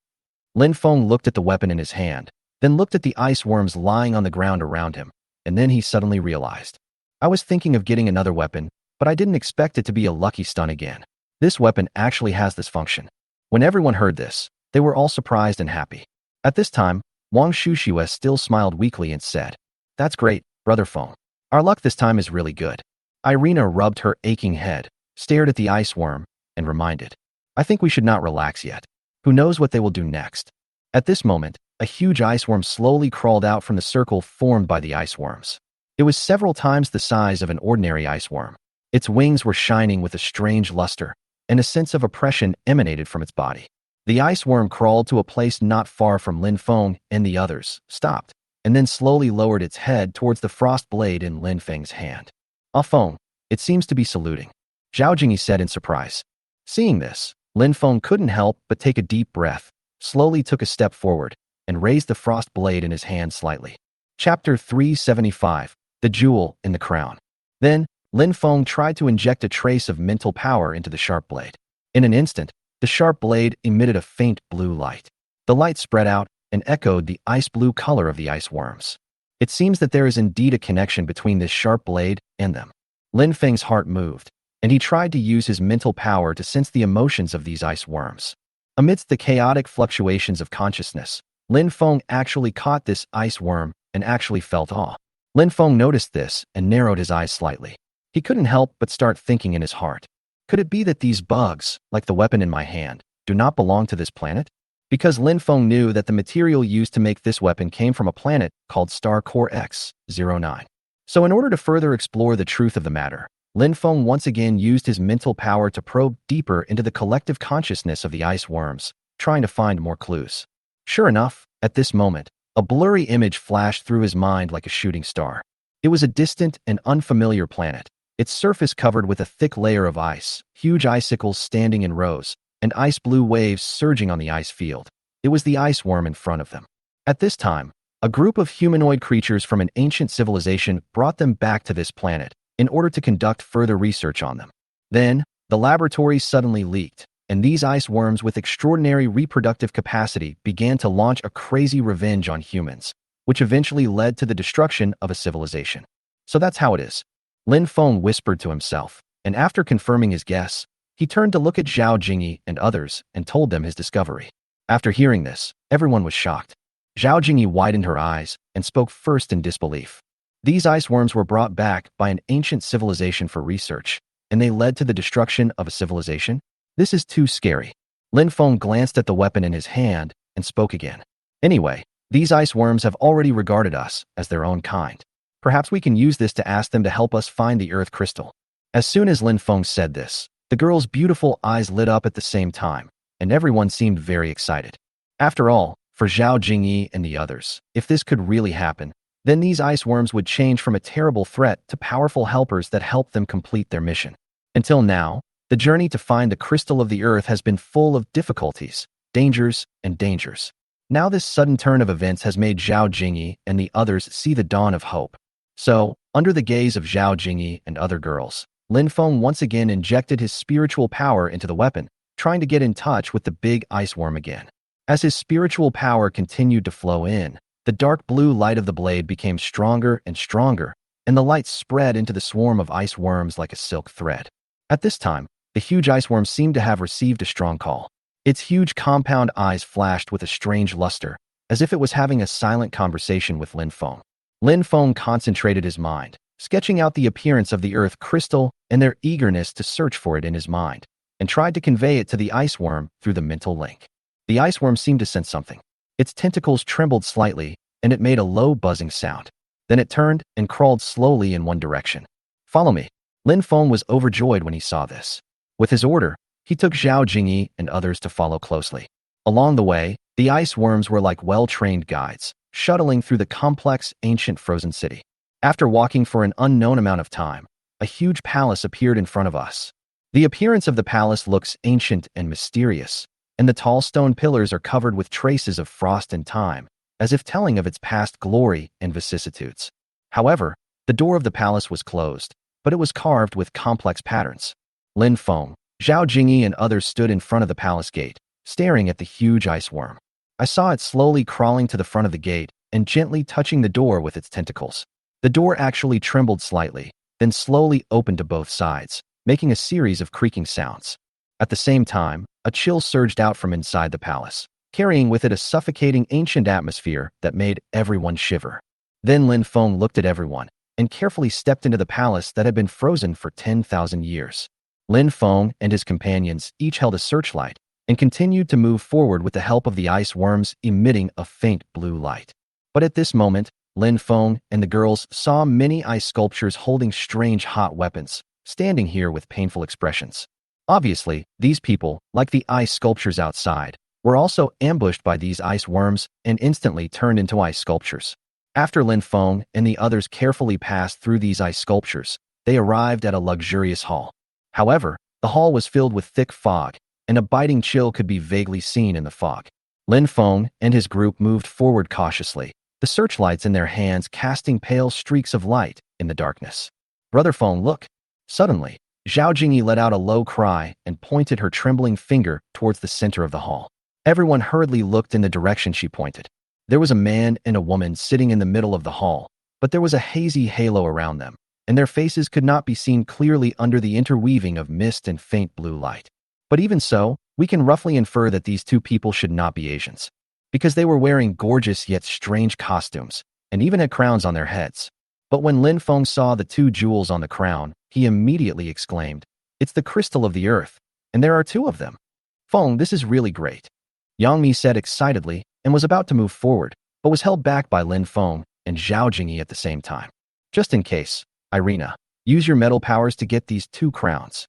Lin Feng looked at the weapon in his hand, then looked at the ice worms lying on the ground around him, and then he suddenly realized. I was thinking of getting another weapon, but I didn't expect it to be a lucky stun again. This weapon actually has this function. When everyone heard this, they were all surprised and happy. At this time, Wang Shuxiue still smiled weakly and said, "That's great, Brother Feng. Our luck this time is really good." Irina rubbed her aching head, stared at the ice worm, and reminded, "I think we should not relax yet. Who knows what they will do next?" At this moment, a huge ice worm slowly crawled out from the circle formed by the ice worms. It was several times the size of an ordinary ice worm. Its wings were shining with a strange luster, and a sense of oppression emanated from its body. The ice worm crawled to a place not far from Lin Feng and the others, stopped, and then slowly lowered its head towards the frost blade in Lin Feng's hand. "Ah, Feng, it seems to be saluting," Zhao Jingyi said in surprise. Seeing this, Lin Feng couldn't help but take a deep breath, slowly took a step forward, and raised the frost blade in his hand slightly. Chapter 375, The Jewel in the Crown. Then, Lin Feng tried to inject a trace of mental power into the sharp blade. In an instant, the sharp blade emitted a faint blue light. The light spread out and echoed the ice blue color of the ice worms. It seems that there is indeed a connection between this sharp blade and them. Lin Feng's heart moved, and he tried to use his mental power to sense the emotions of these ice worms. Amidst the chaotic fluctuations of consciousness, Lin Feng actually caught this ice worm and actually felt awe. Lin Feng noticed this and narrowed his eyes slightly. He couldn't help but start thinking in his heart. Could it be that these bugs, like the weapon in my hand, do not belong to this planet? Because Lin Feng knew that the material used to make this weapon came from a planet called Star Core X-09. So in order to further explore the truth of the matter, Lin Feng once again used his mental power to probe deeper into the collective consciousness of the ice worms, trying to find more clues. Sure enough, at this moment, a blurry image flashed through his mind like a shooting star. It was a distant and unfamiliar planet, its surface covered with a thick layer of ice, huge icicles standing in rows, and ice blue waves surging on the ice field. It was the ice worm in front of them. At this time, a group of humanoid creatures from an ancient civilization brought them back to this planet in order to conduct further research on them. Then, the laboratory suddenly leaked, and these ice worms with extraordinary reproductive capacity began to launch a crazy revenge on humans, which eventually led to the destruction of a civilization. So that's how it is. Lin Feng whispered to himself, and after confirming his guess, he turned to look at Zhao Jingyi and others and told them his discovery. After hearing this, everyone was shocked. Zhao Jingyi widened her eyes and spoke first in disbelief. These ice worms were brought back by an ancient civilization for research, and they led to the destruction of a civilization? This is too scary. Lin Feng glanced at the weapon in his hand and spoke again. Anyway, these ice worms have already regarded us as their own kind. Perhaps we can use this to ask them to help us find the earth crystal. As soon as Lin Feng said this, the girl's beautiful eyes lit up at the same time, and everyone seemed very excited. After all, for Zhao Jingyi and the others, if this could really happen, then these ice worms would change from a terrible threat to powerful helpers that help them complete their mission. Until now, the journey to find the crystal of the earth has been full of difficulties, dangers, and dangers. Now this sudden turn of events has made Zhao Jingyi and the others see the dawn of hope. So, under the gaze of Zhao Jingyi and other girls, Lin Feng once again injected his spiritual power into the weapon, trying to get in touch with the big ice worm again. As his spiritual power continued to flow in, the dark blue light of the blade became stronger and stronger, and the light spread into the swarm of ice worms like a silk thread. At this time, the huge ice worm seemed to have received a strong call. Its huge compound eyes flashed with a strange luster, as if it was having a silent conversation with Lin Feng. Lin Feng concentrated his mind, sketching out the appearance of the earth crystal and their eagerness to search for it in his mind, and tried to convey it to the ice worm through the mental link. The ice worm seemed to sense something. Its tentacles trembled slightly, and it made a low buzzing sound. Then it turned and crawled slowly in one direction. "Follow me." Lin Feng was overjoyed when he saw this. With his order, he took Zhao Jingyi and others to follow closely. Along the way, the ice worms were like well-trained guides, shuttling through the complex, ancient frozen city. After walking for an unknown amount of time, a huge palace appeared in front of us. The appearance of the palace looks ancient and mysterious, and the tall stone pillars are covered with traces of frost and time, as if telling of its past glory and vicissitudes. However, the door of the palace was closed, but it was carved with complex patterns. Lin Feng, Zhao Jingyi and others stood in front of the palace gate, staring at the huge ice worm. I saw it slowly crawling to the front of the gate and gently touching the door with its tentacles. The door actually trembled slightly, then slowly opened to both sides, making a series of creaking sounds. At the same time, a chill surged out from inside the palace, carrying with it a suffocating ancient atmosphere that made everyone shiver. Then Lin Feng looked at everyone and carefully stepped into the palace that had been frozen for 10,000 years. Lin Feng and his companions each held a searchlight and continued to move forward with the help of the ice worms emitting a faint blue light. But at this moment, Lin Feng and the girls saw many ice sculptures holding strange hot weapons, standing here with painful expressions. Obviously, these people, like the ice sculptures outside, were also ambushed by these ice worms and instantly turned into ice sculptures. After Lin Feng and the others carefully passed through these ice sculptures, they arrived at a luxurious hall. However, the hall was filled with thick fog, and a biting chill could be vaguely seen in the fog. Lin Feng and his group moved forward cautiously, the searchlights in their hands casting pale streaks of light in the darkness. "Brother Feng, look!" Suddenly, Zhao Jingyi let out a low cry and pointed her trembling finger towards the center of the hall. Everyone hurriedly looked in the direction she pointed. There was a man and a woman sitting in the middle of the hall, but there was a hazy halo around them, and their faces could not be seen clearly under the interweaving of mist and faint blue light. But even so, we can roughly infer that these two people should not be Asians, because they were wearing gorgeous yet strange costumes, and even had crowns on their heads. But when Lin Feng saw the two jewels on the crown, he immediately exclaimed, "It's the crystal of the earth, and there are two of them. Feng, this is really great." Yang Mi said excitedly and was about to move forward, but was held back by Lin Feng and Zhao Jingyi at the same time. "Just in case, Irina, use your metal powers to get these two crowns."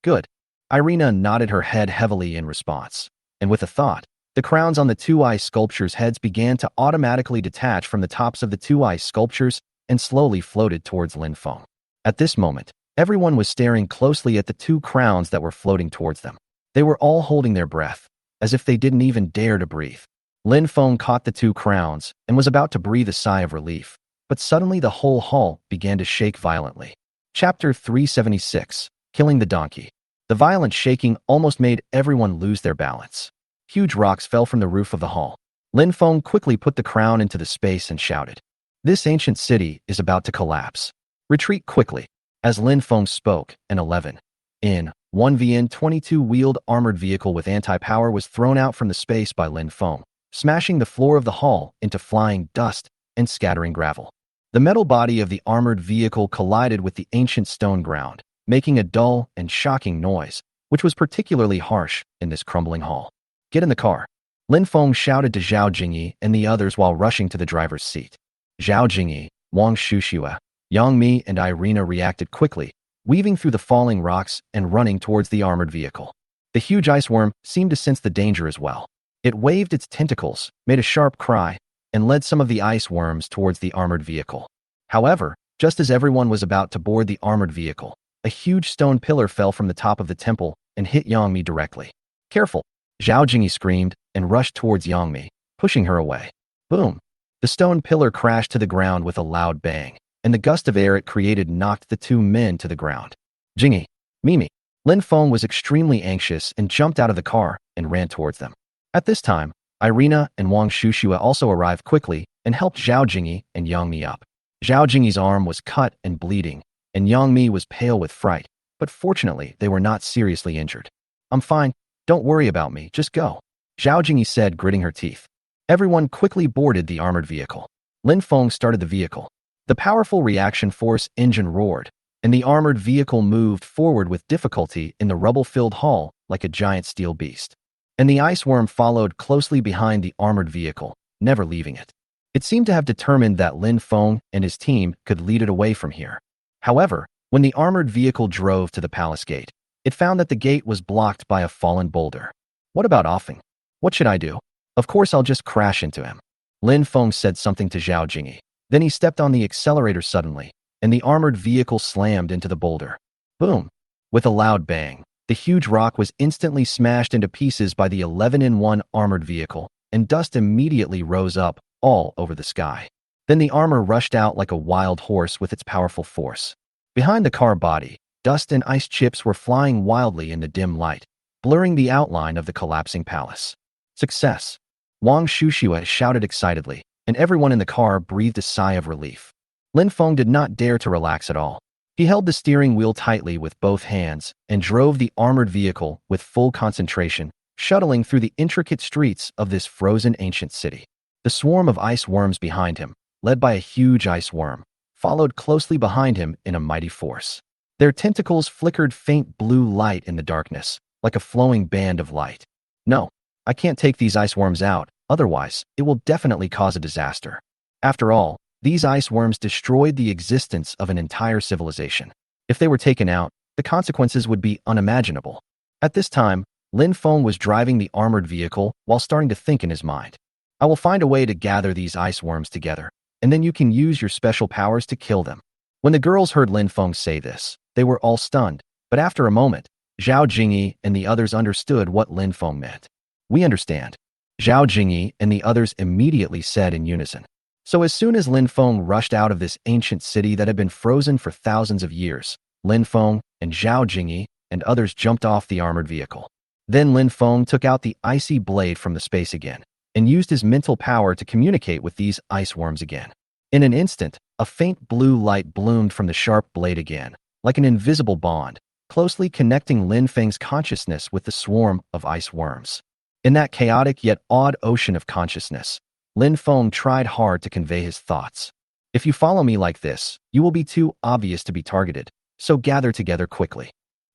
"Good." Irina nodded her head heavily in response, and with a thought, the crowns on the two ice sculptures' heads began to automatically detach from the tops of the two ice sculptures and slowly floated towards Lin Feng. At this moment, everyone was staring closely at the two crowns that were floating towards them. They were all holding their breath, as if they didn't even dare to breathe. Lin Feng caught the two crowns and was about to breathe a sigh of relief, but suddenly the whole hall began to shake violently. Chapter 376, Killing the Donkey. The violent shaking almost made everyone lose their balance. Huge rocks fell from the roof of the hall. Lin Feng quickly put the crown into the space and shouted, "This ancient city is about to collapse. Retreat quickly." As Lin Feng spoke, an 11-in-1 22-wheeled armored vehicle with anti-power was thrown out from the space by Lin Feng, smashing the floor of the hall into flying dust and scattering gravel. The metal body of the armored vehicle collided with the ancient stone ground, making a dull and shocking noise, which was particularly harsh in this crumbling hall. "Get in the car," Lin Feng shouted to Zhao Jingyi and the others while rushing to the driver's seat. Zhao Jingyi, Wang Shuxue, Yang Mi and Irina reacted quickly, weaving through the falling rocks and running towards the armored vehicle. The huge ice worm seemed to sense the danger as well. It waved its tentacles, made a sharp cry, and led some of the ice worms towards the armored vehicle. However, just as everyone was about to board the armored vehicle, a huge stone pillar fell from the top of the temple and hit Yang Mi directly. "Careful!" Zhao Jingyi screamed and rushed towards Yang Mi, pushing her away. Boom! The stone pillar crashed to the ground with a loud bang, and the gust of air it created knocked the two men to the ground. "Jingyi, Mimi!" Lin Feng was extremely anxious and jumped out of the car and ran towards them. At this time, Irina and Wang Shuxue also arrived quickly and helped Zhao Jingyi and Yang Mi up. Zhao Jingyi's arm was cut and bleeding, and Yang Mi was pale with fright, but fortunately they were not seriously injured. "I'm fine, don't worry about me, just go," Zhao Jingyi said, gritting her teeth. Everyone quickly boarded the armored vehicle. Lin Feng started the vehicle. The powerful reaction force engine roared, and the armored vehicle moved forward with difficulty in the rubble-filled hall like a giant steel beast. And the ice worm followed closely behind the armored vehicle, never leaving it. It seemed to have determined that Lin Feng and his team could lead it away from here. However, when the armored vehicle drove to the palace gate, it found that the gate was blocked by a fallen boulder. "What about offing? What should I do? Of course I'll just crash into him." Lin Feng said something to Zhao Jingyi. Then he stepped on the accelerator suddenly, and the armored vehicle slammed into the boulder. Boom! With a loud bang, the huge rock was instantly smashed into pieces by the 11-in-1 armored vehicle, and dust immediately rose up all over the sky. Then the armor rushed out like a wild horse with its powerful force. Behind the car body, dust and ice chips were flying wildly in the dim light, blurring the outline of the collapsing palace. Success! Wang Shushua shouted excitedly, and everyone in the car breathed a sigh of relief. Lin Feng did not dare to relax at all. He held the steering wheel tightly with both hands and drove the armored vehicle with full concentration, shuttling through the intricate streets of this frozen ancient city. The swarm of ice worms behind him, led by a huge ice worm, followed closely behind him in a mighty force. Their tentacles flickered faint blue light in the darkness, like a flowing band of light. No, I can't take these ice worms out, otherwise it will definitely cause a disaster. After all, these ice worms destroyed the existence of an entire civilization. If they were taken out, the consequences would be unimaginable. At this time, Lin Feng was driving the armored vehicle while starting to think in his mind. I will find a way to gather these ice worms together, and then you can use your special powers to kill them. When the girls heard Lin Feng say this, they were all stunned, but after a moment, Zhao Jingyi and the others understood what Lin Feng meant. We understand. Zhao Jingyi and the others immediately said in unison. So as soon as Lin Feng rushed out of this ancient city that had been frozen for thousands of years, Lin Feng and Zhao Jingyi and others jumped off the armored vehicle. Then Lin Feng took out the icy blade from the space again and used his mental power to communicate with these ice worms again. In an instant, a faint blue light bloomed from the sharp blade again, like an invisible bond, closely connecting Lin Feng's consciousness with the swarm of ice worms. In that chaotic yet odd ocean of consciousness, Lin Feng tried hard to convey his thoughts. If you follow me like this, you will be too obvious to be targeted, so gather together quickly.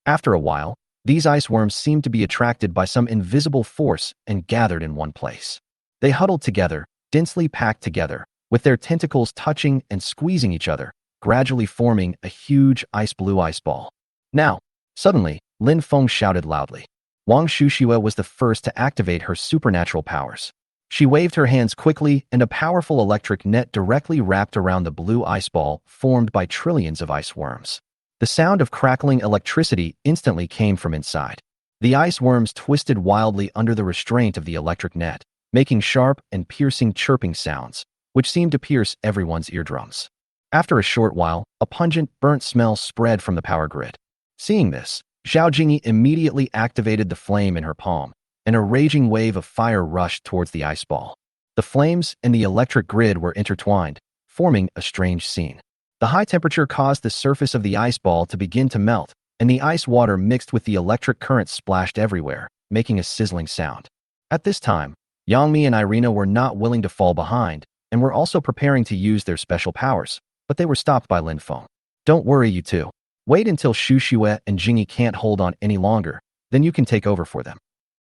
After a while, these ice worms seemed to be attracted by some invisible force and gathered in one place. They huddled together, densely packed together, with their tentacles touching and squeezing each other, gradually forming a huge ice-blue ice ball. Now, suddenly, Lin Feng shouted loudly. Wang Shushua was the first to activate her supernatural powers. She waved her hands quickly, and a powerful electric net directly wrapped around the blue ice ball formed by trillions of ice worms. The sound of crackling electricity instantly came from inside. The ice worms twisted wildly under the restraint of the electric net, making sharp and piercing chirping sounds, which seemed to pierce everyone's eardrums. After a short while, a pungent, burnt smell spread from the power grid. Seeing this, Zhao Jingyi immediately activated the flame in her palm, and a raging wave of fire rushed towards the ice ball. The flames and the electric grid were intertwined, forming a strange scene. The high temperature caused the surface of the ice ball to begin to melt, and the ice water mixed with the electric current splashed everywhere, making a sizzling sound. At this time, Yangmi and Irina were not willing to fall behind, and were also preparing to use their special powers, but they were stopped by Lin Feng. Don't worry, you two. Wait until Shushue and Jingyi can't hold on any longer, then you can take over for them.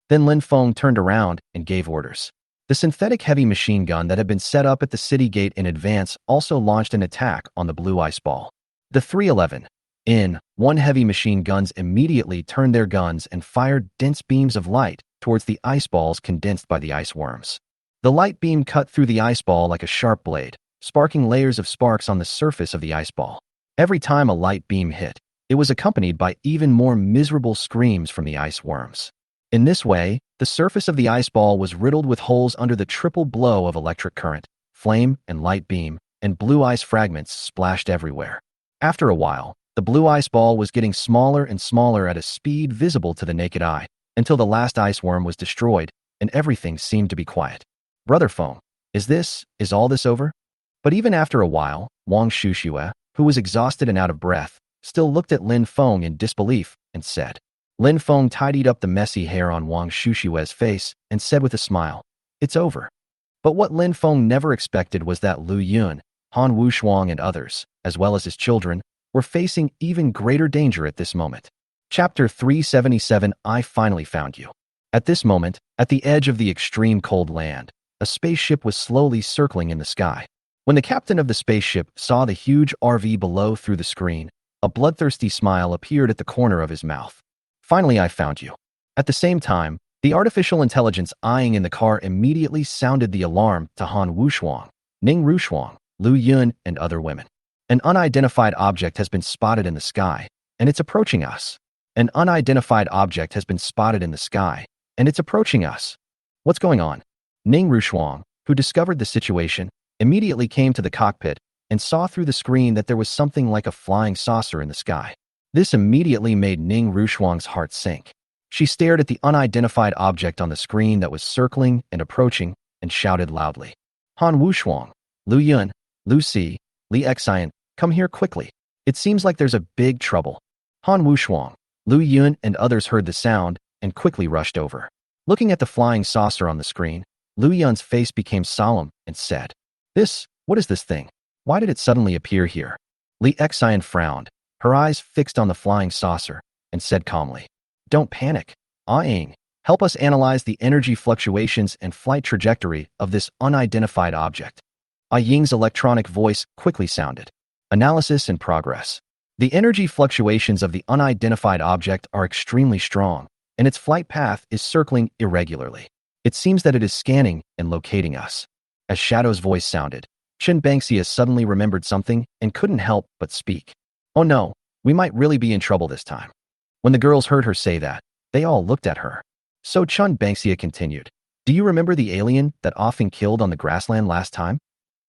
Then Lin Feng turned around and gave orders. The synthetic heavy machine gun that had been set up at the city gate in advance also launched an attack on the blue ice ball. The 311-in-1 heavy machine guns immediately turned their guns and fired dense beams of light towards the ice balls condensed by the ice worms. The light beam cut through the ice ball like a sharp blade, sparking layers of sparks on the surface of the ice ball. Every time a light beam hit, it was accompanied by even more miserable screams from the ice worms. In this way, the surface of the ice ball was riddled with holes under the triple blow of electric current, flame and light beam, and blue ice fragments splashed everywhere. After a while, the blue ice ball was getting smaller and smaller at a speed visible to the naked eye, until the last ice worm was destroyed, and everything seemed to be quiet. Brother Feng, is all this over? But even after a while, Wang Shushue, who was exhausted and out of breath, still looked at Lin Feng in disbelief and said. Lin Feng tidied up the messy hair on Wang Shushue's face and said with a smile, "It's over." But what Lin Feng never expected was that Lu Yun, Han Wushuang and others, as well as his children, were facing even greater danger at this moment. Chapter 377 I Finally Found You. At this moment, at the edge of the extreme cold land, a spaceship was slowly circling in the sky. When the captain of the spaceship saw the huge RV below through the screen, a bloodthirsty smile appeared at the corner of his mouth. Finally, I found you. At the same time, the artificial intelligence eyeing in the car immediately sounded the alarm to Han Wushuang, Ning Rushuang, Lu Yun, and other women. An unidentified object has been spotted in the sky, and it's approaching us. An unidentified object has been spotted in the sky, and it's approaching us. What's going on? Ning Rushuang, who discovered the situation, immediately came to the cockpit and saw through the screen that there was something like a flying saucer in the sky. This immediately made Ning Rushuang's heart sink. She stared at the unidentified object on the screen that was circling and approaching and shouted loudly, Han Wushuang, Lu Yun, Lu Si, Li Xian, come here quickly. It seems like there's a big trouble. Han Wushuang, Lu Yun and others heard the sound and quickly rushed over. Looking at the flying saucer on the screen, Lu Yun's face became solemn and said, what is this thing? Why did it suddenly appear here? Li Xian frowned, her eyes fixed on the flying saucer, and said calmly, don't panic. Ying, help us analyze the energy fluctuations and flight trajectory of this unidentified object. Ying's electronic voice quickly sounded. Analysis in progress. The energy fluctuations of the unidentified object are extremely strong, and its flight path is circling irregularly. It seems that it is scanning and locating us. As Shadow's voice sounded, Chen Bangxia suddenly remembered something and couldn't help but speak. Oh no, we might really be in trouble this time. When the girls heard her say that, they all looked at her. So Chen Bangxia continued, do you remember the alien that Offing killed on the grassland last time?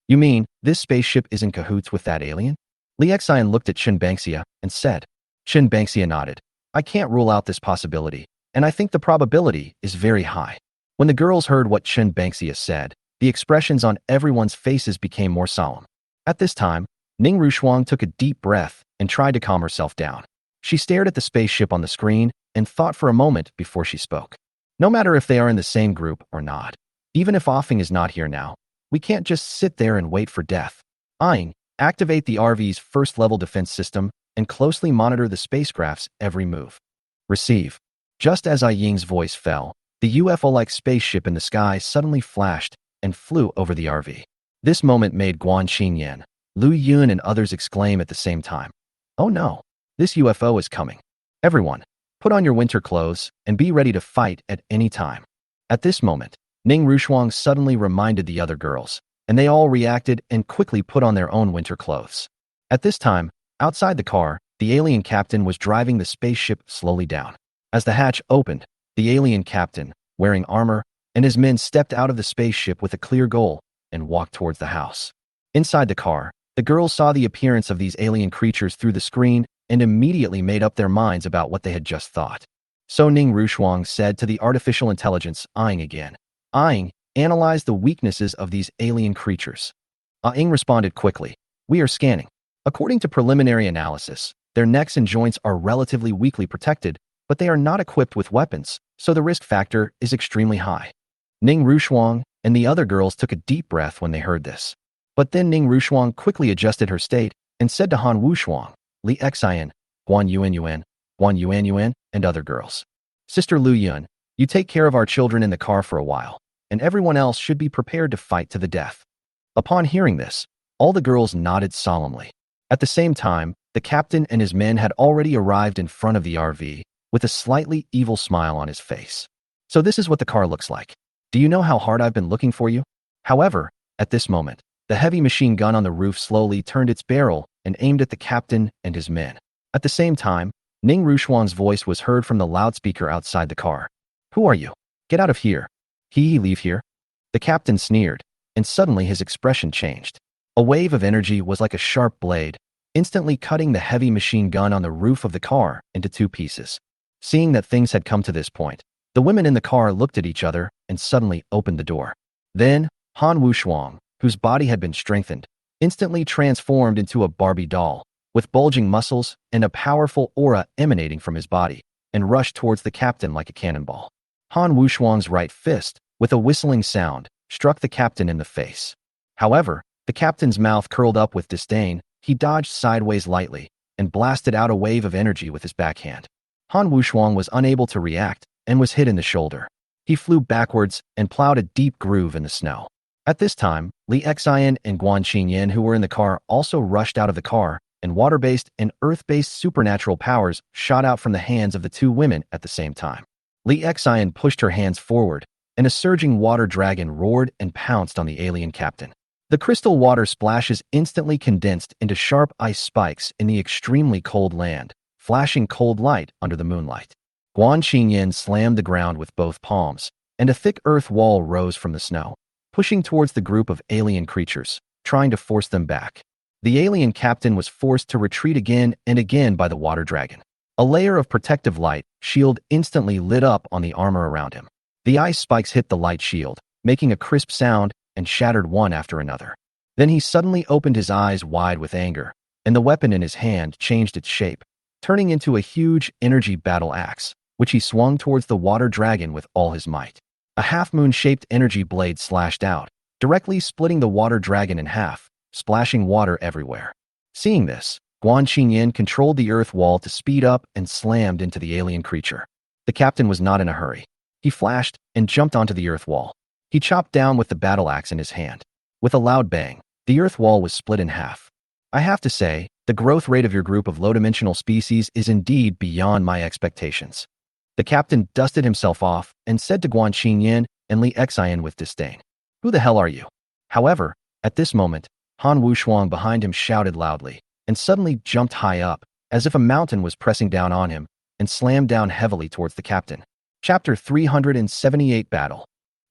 You mean, this spaceship is in cahoots with that alien? Li Xian looked at Chen Bangxia and said. Chen Bangxia nodded. I can't rule out this possibility, and I think the probability is very high. When the girls heard what Chen Bangxia said, the expressions on everyone's faces became more solemn. At this time, Ning Rushuang took a deep breath and tried to calm herself down. She stared at the spaceship on the screen and thought for a moment before she spoke. No matter if they are in the same group or not, even if Offing is not here now, we can't just sit there and wait for death. Ying, activate the RV's first-level defense system and closely monitor the spacecraft's every move. Receive. Just as Ying's voice fell, the UFO-like spaceship in the sky suddenly flashed and flew over the RV. This moment made Guan Qingyan, Lu Yun and others exclaim at the same time. Oh no, this UFO is coming. Everyone, put on your winter clothes and be ready to fight at any time. At this moment, Ning Rushuang suddenly reminded the other girls, and they all reacted and quickly put on their own winter clothes. At this time, outside the car, the alien captain was driving the spaceship slowly down. As the hatch opened, the alien captain, wearing armor, and his men stepped out of the spaceship with a clear goal and walked towards the house. Inside the car, the girls saw the appearance of these alien creatures through the screen and immediately made up their minds about what they had just thought. So Ning Rushuang said to the artificial intelligence, Ying again. Ying, analyze the weaknesses of these alien creatures. Ying responded quickly. We are scanning. According to preliminary analysis, their necks and joints are relatively weakly protected, but they are not equipped with weapons, so the risk factor is extremely high. Ning Rushuang and the other girls took a deep breath when they heard this. But then Ning Rushuang quickly adjusted her state and said to Han Wushuang, Li Xian, Guan Yuan, and other girls. Sister Lu Yun, you take care of our children in the car for a while, and everyone else should be prepared to fight to the death. Upon hearing this, all the girls nodded solemnly. At the same time, the captain and his men had already arrived in front of the RV, with a slightly evil smile on his face. So this is what the car looks like. Do you know how hard I've been looking for you? However, at this moment, the heavy machine gun on the roof slowly turned its barrel and aimed at the captain and his men. At the same time, Ning Rushuang's voice was heard from the loudspeaker outside the car. Who are you? Get out of here. Leave here. The captain sneered, and suddenly his expression changed. A wave of energy was like a sharp blade, instantly cutting the heavy machine gun on the roof of the car into two pieces. Seeing that things had come to this point, the women in the car looked at each other and suddenly opened the door. Then, Han Wushuang, whose body had been strengthened, instantly transformed into a Barbie doll, with bulging muscles and a powerful aura emanating from his body, and rushed towards the captain like a cannonball. Han Wushuang's right fist, with a whistling sound, struck the captain in the face. However, the captain's mouth curled up with disdain, he dodged sideways lightly, and blasted out a wave of energy with his backhand. Han Wushuang was unable to react, and was hit in the shoulder. He flew backwards and plowed a deep groove in the snow. At this time, Li Xian and Guan Qingyan, who were in the car, also rushed out of the car, and water-based and earth-based supernatural powers shot out from the hands of the two women at the same time. Li Xian pushed her hands forward, and a surging water dragon roared and pounced on the alien captain. The crystal water splashes instantly condensed into sharp ice spikes in the extremely cold land, flashing cold light under the moonlight. Guan Xingyan slammed the ground with both palms, and a thick earth wall rose from the snow, pushing towards the group of alien creatures, trying to force them back. The alien captain was forced to retreat again and again by the water dragon. A layer of protective light shield instantly lit up on the armor around him. The ice spikes hit the light shield, making a crisp sound and shattered one after another. Then he suddenly opened his eyes wide with anger, and the weapon in his hand changed its shape, turning into a huge energy battle axe, which he swung towards the water dragon with all his might. A half-moon-shaped energy blade slashed out, directly splitting the water dragon in half, splashing water everywhere. Seeing this, Guan Xingyan controlled the earth wall to speed up and slammed into the alien creature. The captain was not in a hurry. He flashed and jumped onto the earth wall. He chopped down with the battle axe in his hand. With a loud bang, the earth wall was split in half. I have to say, the growth rate of your group of low-dimensional species is indeed beyond my expectations. The captain dusted himself off and said to Guan Xingyan and Li Xian with disdain, "Who the hell are you?" However, at this moment, Han Wushuang behind him shouted loudly and suddenly jumped high up, as if a mountain was pressing down on him, and slammed down heavily towards the captain. Chapter 378 Battle.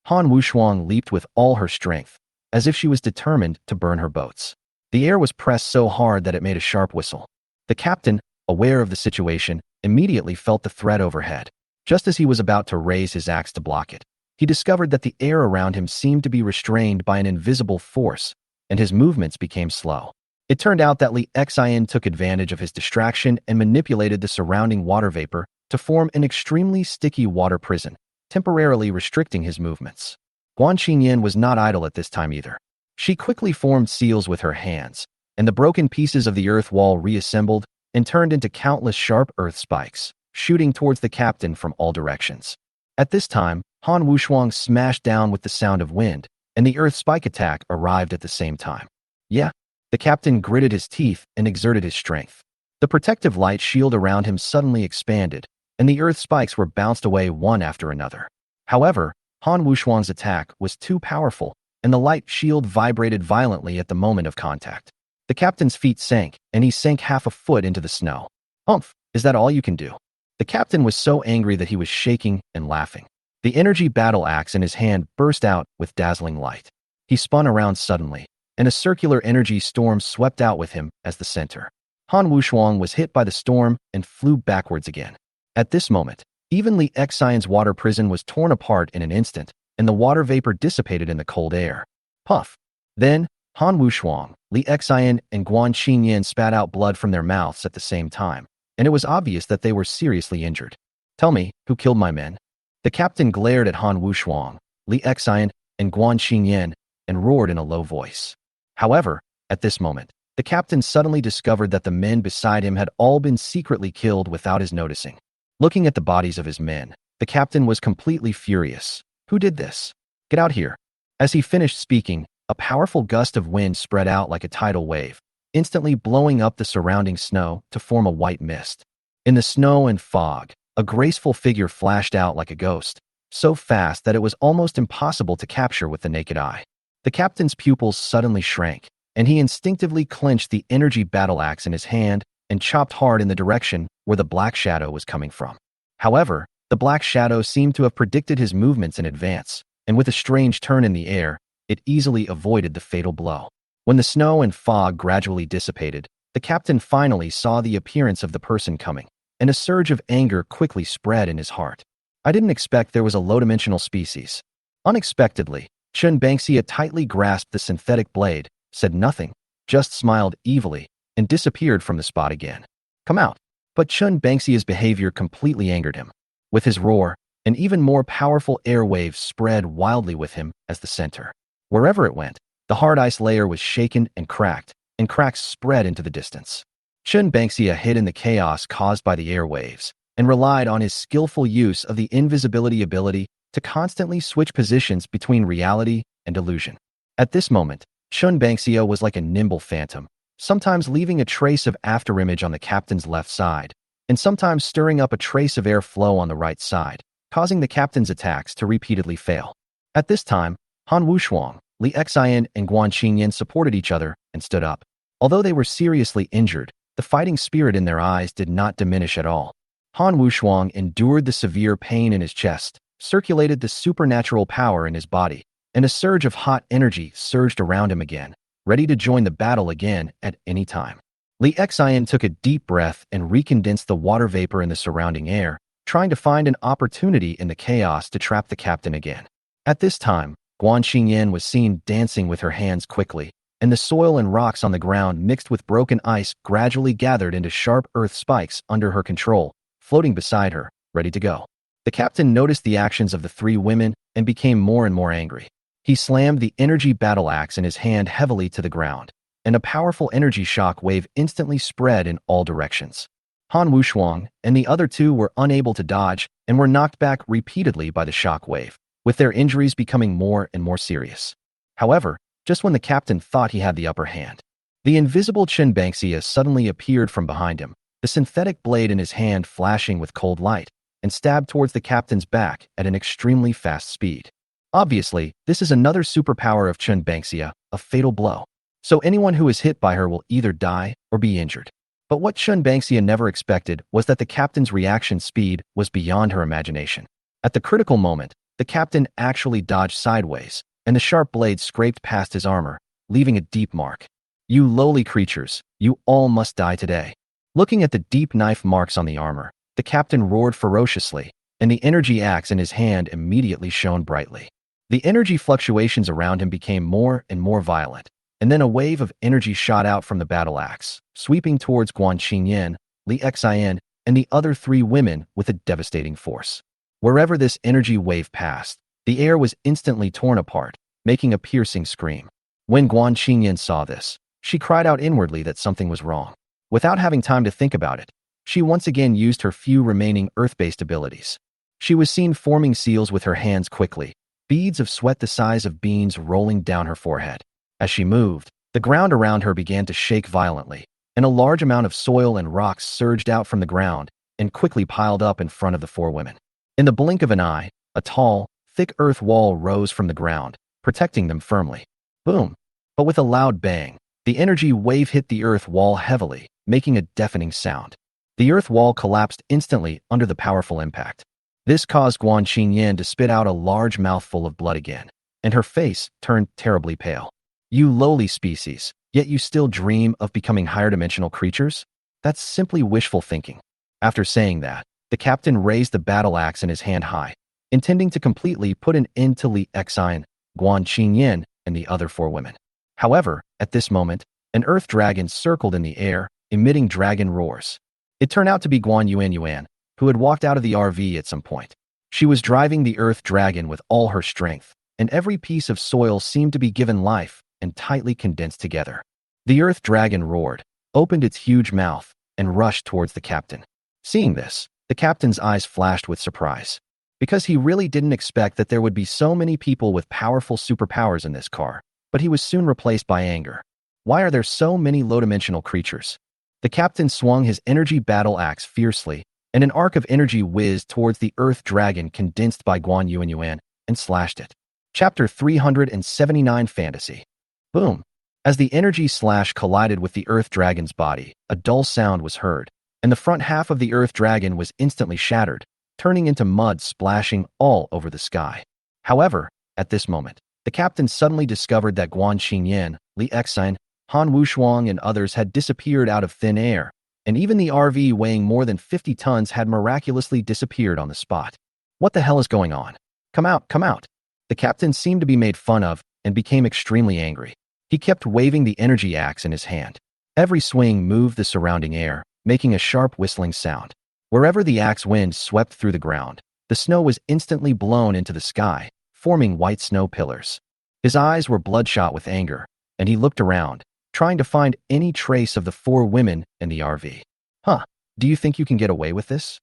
Han Wushuang leaped with all her strength, as if she was determined to burn her boats. The air was pressed so hard that it made a sharp whistle. The captain, aware of the situation, immediately felt the threat overhead. Just as he was about to raise his axe to block it, he discovered that the air around him seemed to be restrained by an invisible force, and his movements became slow. It turned out that Li Xian took advantage of his distraction and manipulated the surrounding water vapor to form an extremely sticky water prison, temporarily restricting his movements. Guan Xingyan was not idle at this time either. She quickly formed seals with her hands, and the broken pieces of the earth wall reassembled and turned into countless sharp earth spikes, shooting towards the captain from all directions. At this time, Han Wushuang smashed down with the sound of wind, and the earth spike attack arrived at the same time. Yeah, the captain gritted his teeth and exerted his strength. The protective light shield around him suddenly expanded, and the earth spikes were bounced away one after another. However, Han Wushuang's attack was too powerful, and the light shield vibrated violently at the moment of contact. The captain's feet sank, and he sank half a foot into the snow. "Umph, is that all you can do?" The captain was so angry that he was shaking and laughing. The energy battle axe in his hand burst out with dazzling light. He spun around suddenly, and a circular energy storm swept out with him as the center. Han Wushuang was hit by the storm and flew backwards again. At this moment, even Li Xian's water prison was torn apart in an instant, and the water vapor dissipated in the cold air. Puff! Then, Han Wushuang, Li Xian, and Guan Xingyan spat out blood from their mouths at the same time, and it was obvious that they were seriously injured. "Tell me, who killed my men?" The captain glared at Han Wushuang, Li Xian, and Guan Xingyan and roared in a low voice. However, at this moment, the captain suddenly discovered that the men beside him had all been secretly killed without his noticing. Looking at the bodies of his men, the captain was completely furious. "Who did this? Get out here." As he finished speaking, a powerful gust of wind spread out like a tidal wave, instantly blowing up the surrounding snow to form a white mist. In the snow and fog, a graceful figure flashed out like a ghost, so fast that it was almost impossible to capture with the naked eye. The captain's pupils suddenly shrank, and he instinctively clenched the energy battle axe in his hand and chopped hard in the direction where the black shadow was coming from. However, the black shadow seemed to have predicted his movements in advance, and with a strange turn in the air, it easily avoided the fatal blow. When the snow and fog gradually dissipated, the captain finally saw the appearance of the person coming, and a surge of anger quickly spread in his heart. "I didn't expect there was a low-dimensional species." Unexpectedly, Chun Bangxia tightly grasped the synthetic blade, said nothing, just smiled evilly, and disappeared from the spot again. "Come out." But Chun Bangxia's behavior completely angered him. With his roar, an even more powerful air wave spread wildly with him as the center. Wherever it went, the hard ice layer was shaken and cracks spread into the distance. Chun Bangxia hid in the chaos caused by the air waves, and relied on his skillful use of the invisibility ability to constantly switch positions between reality and illusion. At this moment, Chun Bangxia was like a nimble phantom, sometimes leaving a trace of afterimage on the captain's left side, and sometimes stirring up a trace of air flow on the right side, causing the captain's attacks to repeatedly fail. At this time, Han Wushuang, Li Xian and Guan Qingyan supported each other and stood up. Although they were seriously injured, the fighting spirit in their eyes did not diminish at all. Han Wushuang endured the severe pain in his chest, circulated the supernatural power in his body, and a surge of hot energy surged around him again, ready to join the battle again at any time. Li Xian took a deep breath and recondensed the water vapor in the surrounding air, trying to find an opportunity in the chaos to trap the captain again. At this time, Guan Qingyan was seen dancing with her hands quickly, and the soil and rocks on the ground mixed with broken ice gradually gathered into sharp earth spikes under her control, floating beside her, ready to go. The captain noticed the actions of the three women and became more and more angry. He slammed the energy battle axe in his hand heavily to the ground, and a powerful energy shock wave instantly spread in all directions. Han Wushuang and the other two were unable to dodge and were knocked back repeatedly by the shock wave, with their injuries becoming more and more serious. However, just when the captain thought he had the upper hand, the invisible Chen Bangxia suddenly appeared from behind him, the synthetic blade in his hand flashing with cold light, and stabbed towards the captain's back at an extremely fast speed. Obviously, this is another superpower of Chen Bangxia, a fatal blow. So anyone who is hit by her will either die or be injured. But what Chen Bangxia never expected was that the captain's reaction speed was beyond her imagination. At the critical moment, the captain actually dodged sideways, and the sharp blade scraped past his armor, leaving a deep mark. "You lowly creatures, you all must die today." Looking at the deep knife marks on the armor, the captain roared ferociously, and the energy axe in his hand immediately shone brightly. The energy fluctuations around him became more and more violent, and then a wave of energy shot out from the battle axe, sweeping towards Guan Qingyan, Li Xian, and the other three women with a devastating force. Wherever this energy wave passed, the air was instantly torn apart, making a piercing scream. When Guan Qingyan saw this, she cried out inwardly that something was wrong. Without having time to think about it, she once again used her few remaining earth-based abilities. She was seen forming seals with her hands quickly, beads of sweat the size of beans rolling down her forehead. As she moved, the ground around her began to shake violently, and a large amount of soil and rocks surged out from the ground and quickly piled up in front of the four women. In the blink of an eye, a tall, thick earth wall rose from the ground, protecting them firmly. Boom! But with a loud bang, the energy wave hit the earth wall heavily, making a deafening sound. The earth wall collapsed instantly under the powerful impact. This caused Guan Qingyan to spit out a large mouthful of blood again, and her face turned terribly pale. "You lowly species, yet you still dream of becoming higher-dimensional creatures? That's simply wishful thinking." After saying that, the captain raised the battle axe in his hand high, intending to completely put an end to Li Xian, Guan Qingyan, and the other four women. However, at this moment, an earth dragon circled in the air, emitting dragon roars. It turned out to be Guan Yuan, who had walked out of the RV at some point. She was driving the earth dragon with all her strength, and every piece of soil seemed to be given life and tightly condensed together. The earth dragon roared, opened its huge mouth, and rushed towards the captain. Seeing this, the captain's eyes flashed with surprise, because he really didn't expect that there would be so many people with powerful superpowers in this car, but he was soon replaced by anger. Why are there so many low-dimensional creatures? The captain swung his energy battle axe fiercely, and an arc of energy whizzed towards the earth dragon condensed by Guan Yuan and slashed it. Chapter 379 Fantasy. Boom! As the energy slash collided with the earth dragon's body, a dull sound was heard, and the front half of the earth dragon was instantly shattered, turning into mud splashing all over the sky. However, at this moment, the captain suddenly discovered that Guan Qingyan, Li Xian, Han Wushuang, and others had disappeared out of thin air, and even the RV weighing more than 50 tons had miraculously disappeared on the spot. What the hell is going on? Come out, come out! The captain seemed to be made fun of and became extremely angry. He kept waving the energy axe in his hand. Every swing moved the surrounding air, making a sharp whistling sound. Wherever the axe wind swept through the ground, the snow was instantly blown into the sky, forming white snow pillars. His eyes were bloodshot with anger, and he looked around, trying to find any trace of the four women in the RV. "Huh, do you think you can get away with this?"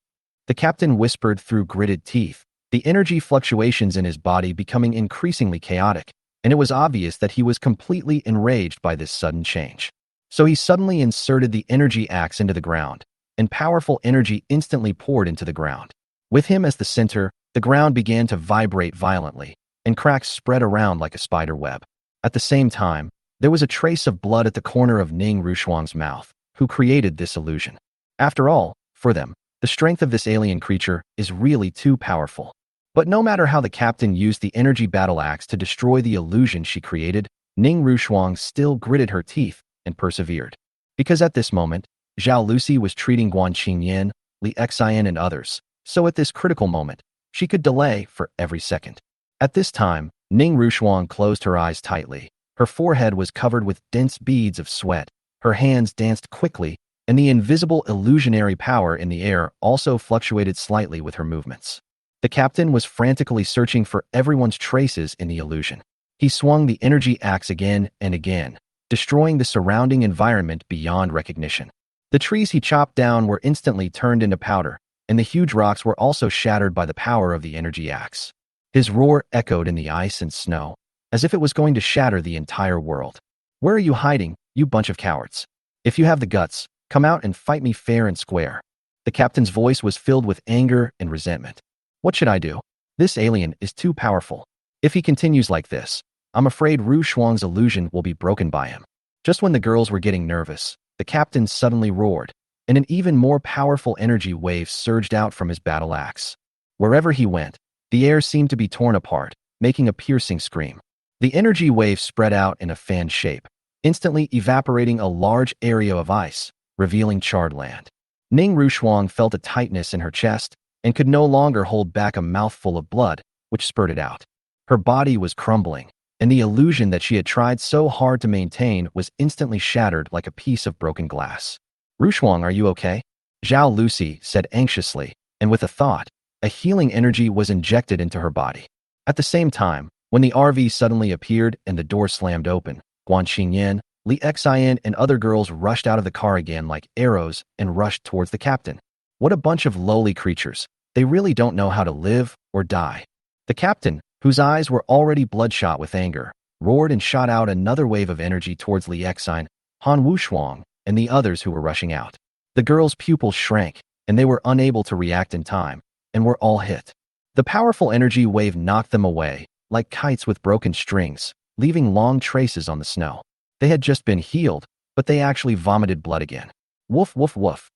The captain whispered through gritted teeth, the energy fluctuations in his body becoming increasingly chaotic, and it was obvious that he was completely enraged by this sudden change. So he suddenly inserted the energy axe into the ground, and powerful energy instantly poured into the ground. With him as the center, the ground began to vibrate violently, and cracks spread around like a spider web. At the same time, there was a trace of blood at the corner of Ning Rushuang's mouth, who created this illusion. After all, for them, the strength of this alien creature is really too powerful. But no matter how the captain used the energy battle axe to destroy the illusion she created, Ning Rushuang still gritted her teeth and persevered. Because at this moment, Zhao Lucy was treating Guan Qingyan, Li Xian and others, so at this critical moment, she could delay for every second. At this time, Ning Rushuang closed her eyes tightly. Her forehead was covered with dense beads of sweat. Her hands danced quickly, and the invisible illusionary power in the air also fluctuated slightly with her movements. The captain was frantically searching for everyone's traces in the illusion. He swung the energy axe again and again, destroying the surrounding environment beyond recognition. The trees he chopped down were instantly turned into powder, and the huge rocks were also shattered by the power of the energy axe. His roar echoed in the ice and snow, as if it was going to shatter the entire world. "Where are you hiding, you bunch of cowards? If you have the guts, come out and fight me fair and square." The captain's voice was filled with anger and resentment. "What should I do? This alien is too powerful. If he continues like this, I'm afraid Ru Shuang's illusion will be broken by him." Just when the girls were getting nervous, the captain suddenly roared, and an even more powerful energy wave surged out from his battle axe. Wherever he went, the air seemed to be torn apart, making a piercing scream. The energy wave spread out in a fan shape, instantly evaporating a large area of ice, revealing charred land. Ning Rushuang felt a tightness in her chest and could no longer hold back a mouthful of blood, which spurted out. Her body was crumbling, and the illusion that she had tried so hard to maintain was instantly shattered like a piece of broken glass. "Rushuang, are you okay?" Zhao Lucy said anxiously, and with a thought, a healing energy was injected into her body. At the same time, when the RV suddenly appeared and the door slammed open, Guan Qingyan, Li Xian and other girls rushed out of the car again like arrows and rushed towards the captain. What a bunch of lowly creatures. They really don't know how to live or die. The captain, whose eyes were already bloodshot with anger, roared and shot out another wave of energy towards Li Xian, Han Wushuang, and the others who were rushing out. The girls' pupils shrank, and they were unable to react in time, and were all hit. The powerful energy wave knocked them away, like kites with broken strings, leaving long traces on the snow. They had just been healed, but they actually vomited blood again. Woof, woof, woof.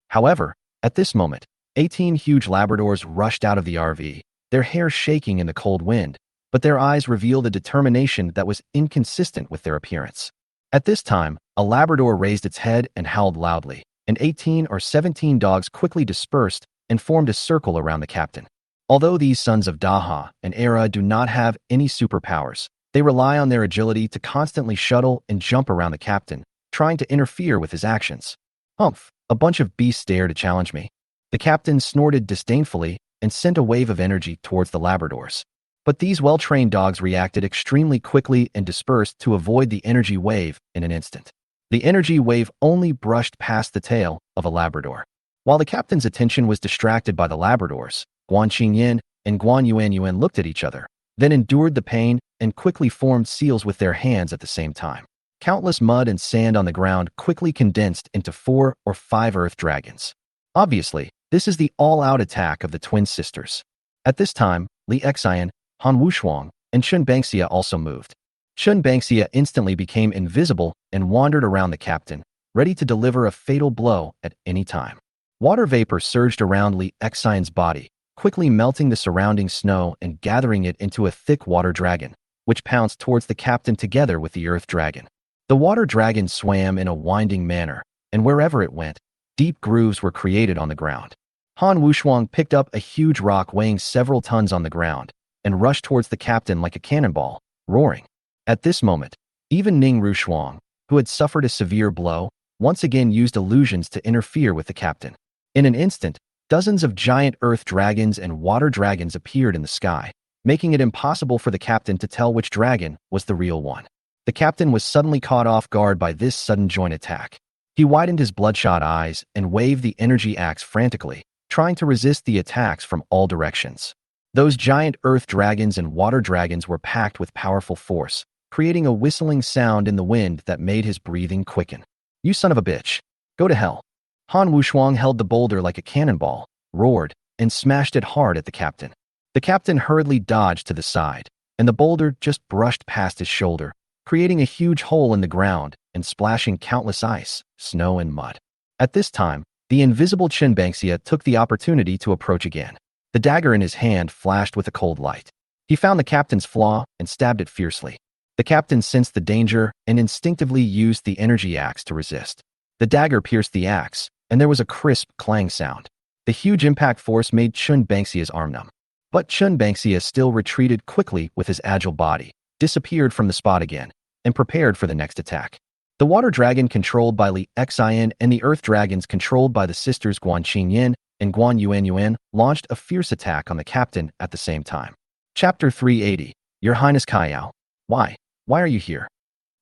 However, at this moment, 18 huge Labradors rushed out of the RV, their hair shaking in the cold wind, but their eyes revealed a determination that was inconsistent with their appearance. At this time, a Labrador raised its head and howled loudly, and 18 or 17 dogs quickly dispersed and formed a circle around the captain. Although these sons of Daha and Era do not have any superpowers, they rely on their agility to constantly shuttle and jump around the captain, trying to interfere with his actions. "Humph, a bunch of beasts dare to challenge me." The captain snorted disdainfully and sent a wave of energy towards the Labradors. But these well-trained dogs reacted extremely quickly and dispersed to avoid the energy wave in an instant. The energy wave only brushed past the tail of a Labrador. While the captain's attention was distracted by the Labradors, Guan Qingyan and Guan Yuan looked at each other, then endured the pain and quickly formed seals with their hands at the same time. Countless mud and sand on the ground quickly condensed into 4 or 5 earth dragons. Obviously, this is the all-out attack of the twin sisters. At this time, Li Xian, Han Wushuang, and Shun Bangxia also moved. Shun Bangxia instantly became invisible and wandered around the captain, ready to deliver a fatal blow at any time. Water vapor surged around Li Xian's body, quickly melting the surrounding snow and gathering it into a thick water dragon, which pounced towards the captain together with the earth dragon. The water dragon swam in a winding manner, and wherever it went, deep grooves were created on the ground. Han Wushuang picked up a huge rock weighing several tons on the ground and rushed towards the captain like a cannonball, roaring. At this moment, even Ning Rushuang, who had suffered a severe blow, once again used illusions to interfere with the captain. In an instant, dozens of giant earth dragons and water dragons appeared in the sky, making it impossible for the captain to tell which dragon was the real one. The captain was suddenly caught off guard by this sudden joint attack. He widened his bloodshot eyes and waved the energy axe frantically, trying to resist the attacks from all directions. Those giant earth dragons and water dragons were packed with powerful force, creating a whistling sound in the wind that made his breathing quicken. "You son of a bitch. Go to hell." Han Wushuang held the boulder like a cannonball, roared, and smashed it hard at the captain. The captain hurriedly dodged to the side, and the boulder just brushed past his shoulder, creating a huge hole in the ground and splashing countless ice, snow, and mud. At this time, the invisible Qin Bangxia took the opportunity to approach again. The dagger in his hand flashed with a cold light. He found the captain's flaw and stabbed it fiercely. The captain sensed the danger and instinctively used the energy axe to resist. The dagger pierced the axe, and there was a crisp clang sound. The huge impact force made Qin Bangxia's arm numb. But Qin Bangxia still retreated quickly with his agile body, disappeared from the spot again, and prepared for the next attack. The water dragon controlled by Li Jia and the earth dragons controlled by the sisters Guan Qinyan and Guan Yuanyuan launched a fierce attack on the captain at the same time. Chapter 380. Your Highness Kaiyao. Why? Why are you here?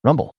Rumble.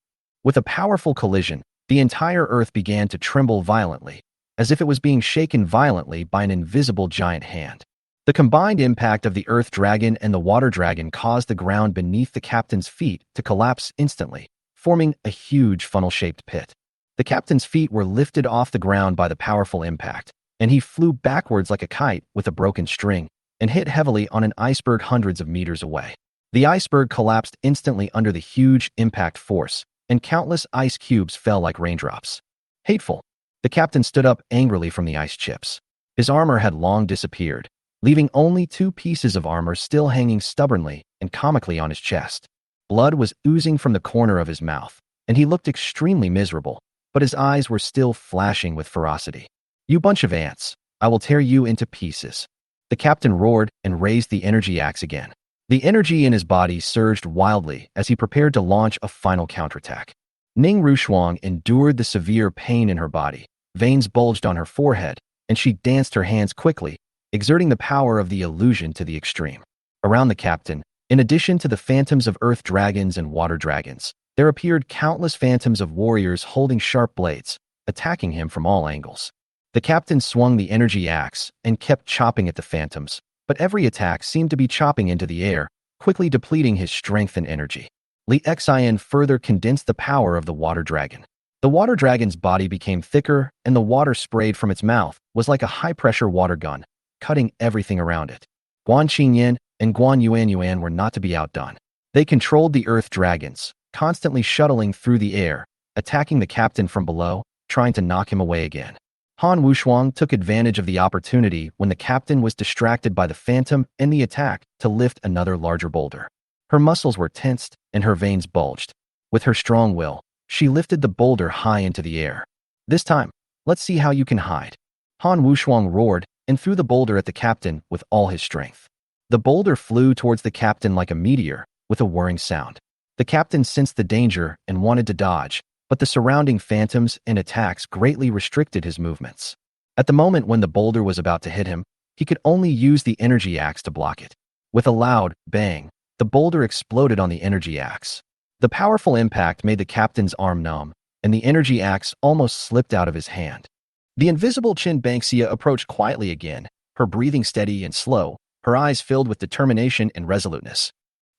With a powerful collision, the entire earth began to tremble violently, as if it was being shaken violently by an invisible giant hand. The combined impact of the earth dragon and the water dragon caused the ground beneath the captain's feet to collapse instantly, forming a huge funnel-shaped pit. The captain's feet were lifted off the ground by the powerful impact, and he flew backwards like a kite with a broken string and hit heavily on an iceberg hundreds of meters away. The iceberg collapsed instantly under the huge impact force, and countless ice cubes fell like raindrops. Hateful. The captain stood up angrily from the ice chips. His armor had long disappeared, leaving only 2 pieces of armor still hanging stubbornly and comically on his chest. Blood was oozing from the corner of his mouth, and he looked extremely miserable, but his eyes were still flashing with ferocity. You bunch of ants, I will tear you into pieces. The captain roared and raised the energy axe again. The energy in his body surged wildly as he prepared to launch a final counterattack. Ning Rushuang endured the severe pain in her body. Veins bulged on her forehead, and she danced her hands quickly, exerting the power of the illusion to the extreme. Around the captain, in addition to the phantoms of earth dragons and water dragons, there appeared countless phantoms of warriors holding sharp blades, attacking him from all angles. The captain swung the energy axe and kept chopping at the phantoms, but every attack seemed to be chopping into the air, quickly depleting his strength and energy. Li Jia further condensed the power of the water dragon. The water dragon's body became thicker, and the water sprayed from its mouth was like a high-pressure water gun, cutting everything around it. Guan Qinyan and Guan Yuanyuan were not to be outdone. They controlled the earth dragons, constantly shuttling through the air, attacking the captain from below, trying to knock him away again. Han Wushuang took advantage of the opportunity when the captain was distracted by the phantom and the attack to lift another larger boulder. Her muscles were tensed and her veins bulged. With her strong will, she lifted the boulder high into the air. This time, let's see how you can hide. Han Wushuang roared and threw the boulder at the captain with all his strength. The boulder flew towards the captain like a meteor, with a whirring sound. The captain sensed the danger and wanted to dodge, but the surrounding phantoms and attacks greatly restricted his movements. At the moment when the boulder was about to hit him, he could only use the energy axe to block it. With a loud bang, the boulder exploded on the energy axe. The powerful impact made the captain's arm numb, and the energy axe almost slipped out of his hand. The invisible Qin Bangxia approached quietly again, her breathing steady and slow, her eyes filled with determination and resoluteness.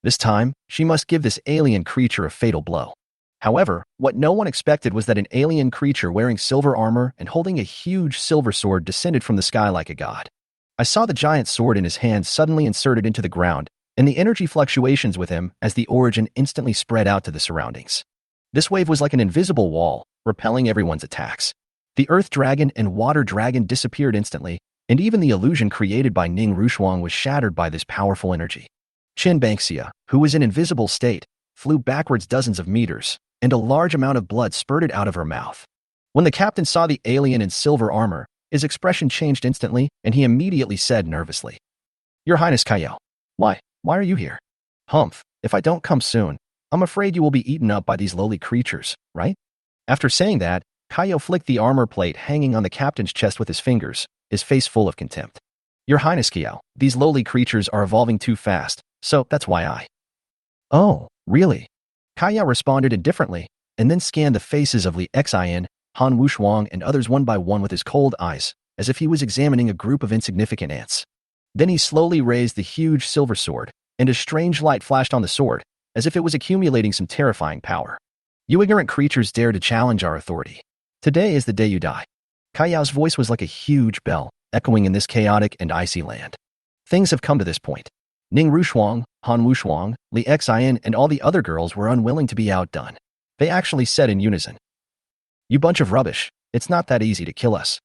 This time, she must give this alien creature a fatal blow. However, what no one expected was that an alien creature wearing silver armor and holding a huge silver sword descended from the sky like a god. I saw the giant sword in his hand suddenly inserted into the ground, and the energy fluctuations with him as the origin instantly spread out to the surroundings. This wave was like an invisible wall, repelling everyone's attacks. The earth dragon and water dragon disappeared instantly, and even the illusion created by Ning Rushuang was shattered by this powerful energy. Qin Bangxia, who was in invisible state, flew backwards dozens of meters, and a large amount of blood spurted out of her mouth. When the captain saw the alien in silver armor, his expression changed instantly, and he immediately said nervously, "Your Highness Kaiyao, why are you here? Humph, if I don't come soon, I'm afraid you will be eaten up by these lowly creatures, right?" After saying that, Kaiyao flicked the armor plate hanging on the captain's chest with his fingers, his face full of contempt. "Your Highness Kaiyao, these lowly creatures are evolving too fast, so that's why I..." "Oh, really?" Kaiyao responded indifferently, and then scanned the faces of Li Jia, Han Wushuang, and others one by one with his cold eyes, as if he was examining a group of insignificant ants. Then he slowly raised the huge silver sword, and a strange light flashed on the sword, as if it was accumulating some terrifying power. "You ignorant creatures dare to challenge our authority. Today is the day you die." Kaiyao's voice was like a huge bell, echoing in this chaotic and icy land. Things have come to this point. Ning Rushuang, Han Wuxiang, Li Xian, and all the other girls were unwilling to be outdone. They actually said in unison, "You bunch of rubbish, it's not that easy to kill us."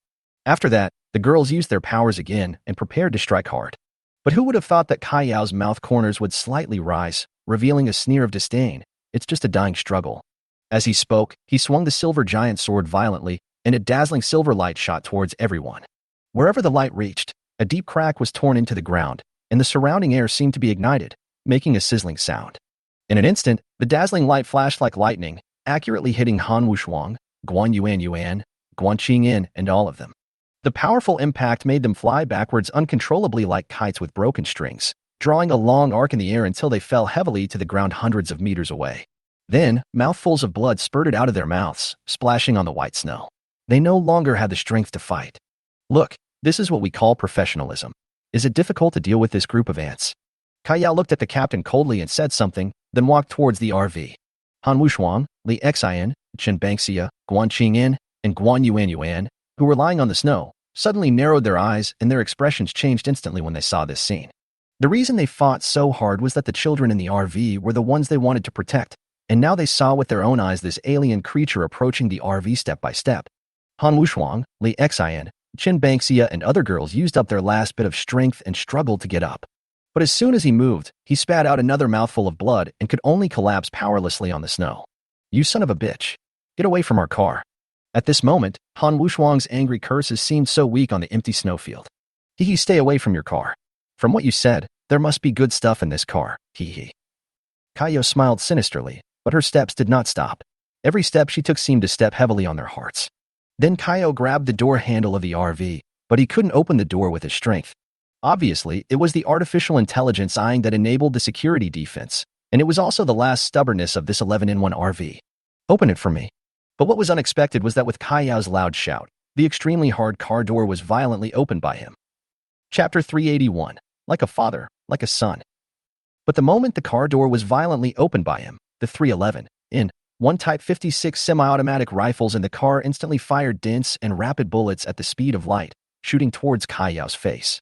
After that, the girls used their powers again and prepared to strike hard. But who would have thought that Kai Yao's mouth corners would slightly rise, revealing a sneer of disdain? "It's just a dying struggle." As he spoke, he swung the silver giant sword violently, and a dazzling silver light shot towards everyone. Wherever the light reached, a deep crack was torn into the ground, and the surrounding air seemed to be ignited, making a sizzling sound. In an instant, the dazzling light flashed like lightning, accurately hitting Han Wuxiang, Guan Yuan, Guan Qingyin, and all of them. The powerful impact made them fly backwards uncontrollably like kites with broken strings, drawing a long arc in the air until they fell heavily to the ground hundreds of meters away. Then, mouthfuls of blood spurted out of their mouths, splashing on the white snow. They no longer had the strength to fight. "Look, this is what we call professionalism. Is it difficult to deal with this group of ants?" Kai Yao looked at the captain coldly and said something, then walked towards the RV. Han Wuxiang, Li Xian, Chen Bangxia, Guan Qingyin, and Guan Yuan, who were lying on the snow, suddenly narrowed their eyes and their expressions changed instantly when they saw this scene. The reason they fought so hard was that the children in the RV were the ones they wanted to protect, and now they saw with their own eyes this alien creature approaching the RV step by step. Han Wuxiang, Li Xian, Chen Bangxia, and other girls used up their last bit of strength and struggled to get up. But as soon as he moved, he spat out another mouthful of blood and could only collapse powerlessly on the snow. "You son of a bitch. Get away from our car." At this moment, Han Wuxiang's angry curses seemed so weak on the empty snowfield. "Hee, stay away from your car. From what you said, there must be good stuff in this car, hee." Kai Yao smiled sinisterly, but her steps did not stop. Every step she took seemed to step heavily on their hearts. Then Kai Yao grabbed the door handle of the RV, but he couldn't open the door with his strength. Obviously, it was the artificial intelligence eyeing that enabled the security defense, and it was also the last stubbornness of this 11-in-1 RV. "Open it for me." But what was unexpected was that with Kai Yao's loud shout, the extremely hard car door was violently opened by him. Chapter 381. Like a father, like a son. But the moment the car door was violently opened by him, the 311-in-1 Type 56 semi-automatic rifles in the car instantly fired dense and rapid bullets at the speed of light, shooting towards Kai Yao's face.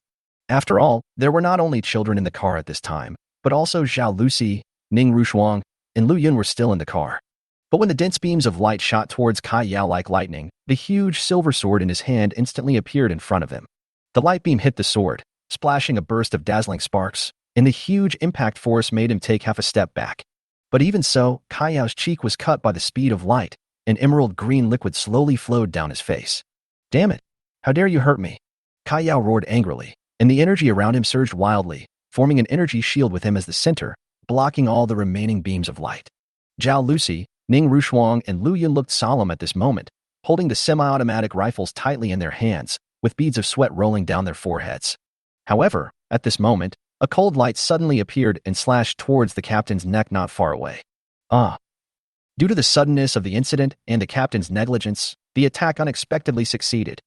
After all, there were not only children in the car at this time, but also Zhao Lusi, Ning Rushuang, and Lu Yun were still in the car. But when the dense beams of light shot towards Kai Yao like lightning, the huge silver sword in his hand instantly appeared in front of him. The light beam hit the sword, splashing a burst of dazzling sparks, and the huge impact force made him take half a step back. But even so, Kai Yao's cheek was cut by the speed of light, and emerald green liquid slowly flowed down his face. "Damn it! How dare you hurt me?" Kai Yao roared angrily, and the energy around him surged wildly, forming an energy shield with him as the center, blocking all the remaining beams of light. Zhao Lusi, Ning Rushuang, and Lu Yun looked solemn at this moment, holding the semi-automatic rifles tightly in their hands, with beads of sweat rolling down their foreheads. However, at this moment, a cold light suddenly appeared and slashed towards the captain's neck not far away. Due to the suddenness of the incident and the captain's negligence, the attack unexpectedly succeeded.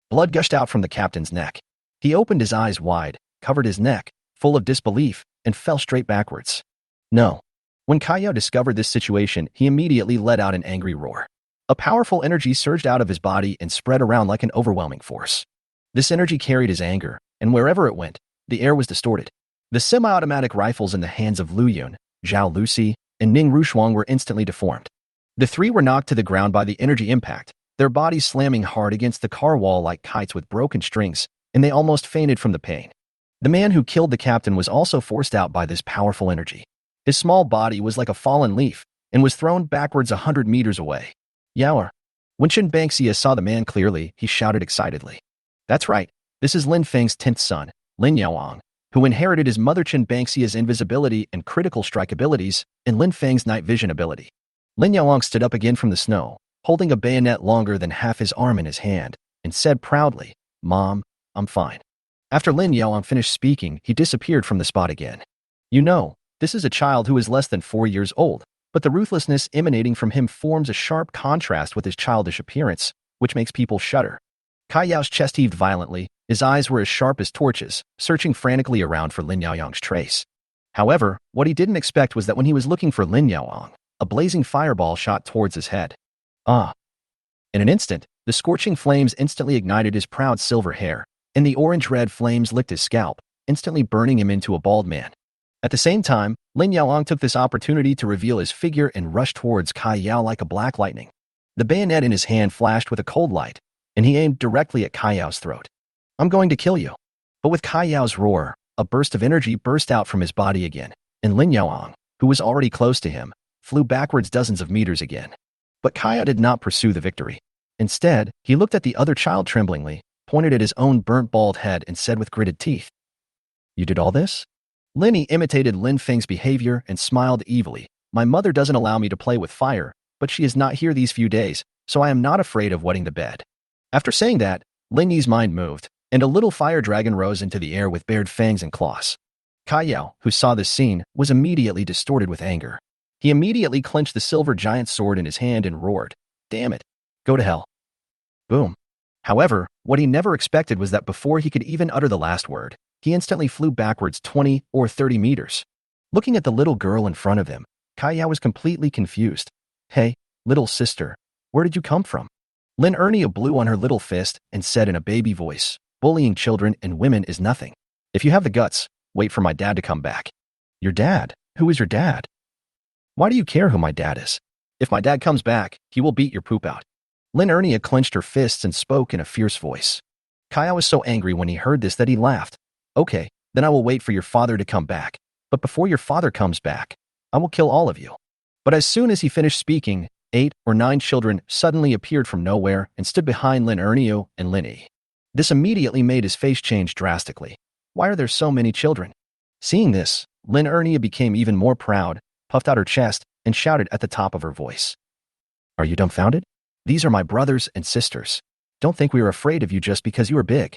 Blood gushed out from the captain's neck. He opened his eyes wide, covered his neck, full of disbelief, and fell straight backwards. No. When Kai Yao discovered this situation, he immediately let out an angry roar. A powerful energy surged out of his body and spread around like an overwhelming force. This energy carried his anger, and wherever it went, the air was distorted. The semi-automatic rifles in the hands of Lu Yun, Zhao Lusi, and Ning Rushuang were instantly deformed. The three were knocked to the ground by the energy impact, their bodies slamming hard against the car wall like kites with broken strings, and they almost fainted from the pain. The man who killed the captain was also forced out by this powerful energy. His small body was like a fallen leaf and was thrown backwards 100 meters away. "Yaoer." When Chen Bangxia saw the man clearly, he shouted excitedly. "That's right, this is Lin Feng's 10th son, Lin Yaoang, who inherited his mother Chen Bangxia's invisibility and critical strike abilities and Lin Feng's night vision ability." Lin Yaoang stood up again from the snow, holding a bayonet longer than half his arm in his hand, and said proudly, "Mom, I'm fine." After Lin Yaoang finished speaking, he disappeared from the spot again. "You know, this is a child who is less than 4 years old, but the ruthlessness emanating from him forms a sharp contrast with his childish appearance, which makes people shudder." Kai Yao's chest heaved violently, his eyes were as sharp as torches, searching frantically around for Lin Yaoyang's trace. However, what he didn't expect was that when he was looking for Lin Yaoang, a blazing fireball shot towards his head. In an instant, the scorching flames instantly ignited his proud silver hair, and the orange-red flames licked his scalp, instantly burning him into a bald man. At the same time, Lin Yaoang took this opportunity to reveal his figure and rushed towards Kai Yao like a black lightning. The bayonet in his hand flashed with a cold light, and he aimed directly at Kai Yao's throat. "I'm going to kill you." But with Kai Yao's roar, a burst of energy burst out from his body again, and Lin Yaoang, who was already close to him, flew backwards dozens of meters again. But Kai Yao did not pursue the victory. Instead, he looked at the other child tremblingly, pointed at his own burnt bald head and said with gritted teeth, "You did all this?" Linny imitated Lin Feng's behavior and smiled evilly. "My mother doesn't allow me to play with fire, but she is not here these few days, so I am not afraid of wetting the bed." After saying that, Lin Yi's mind moved, and a little fire dragon rose into the air with bared fangs and claws. Kai Yao, who saw this scene, was immediately distorted with anger. He immediately clenched the silver giant sword in his hand and roared, "Damn it! Go to hell." Boom. However, what he never expected was that before he could even utter the last word, he instantly flew backwards 20 or 30 meters. Looking at the little girl in front of him, Kai Yao was completely confused. "Hey, little sister, where did you come from?" Lin Ernia blew on her little fist and said in a baby voice, "Bullying children and women is nothing. If you have the guts, wait for my dad to come back." "Your dad? Who is your dad?" "Why do you care who my dad is? If my dad comes back, he will beat your poop out." Lin Ernia clenched her fists and spoke in a fierce voice. Kai Yao was so angry when he heard this that he laughed. "Okay, then I will wait for your father to come back. But before your father comes back, I will kill all of you." But as soon as he finished speaking, 8 or 9 children suddenly appeared from nowhere and stood behind Lin Ernia and Lin Yi. This immediately made his face change drastically. "Why are there so many children?" Seeing this, Lin Ernia became even more proud, puffed out her chest, and shouted at the top of her voice, "Are you dumbfounded? These are my brothers and sisters. Don't think we are afraid of you just because you are big.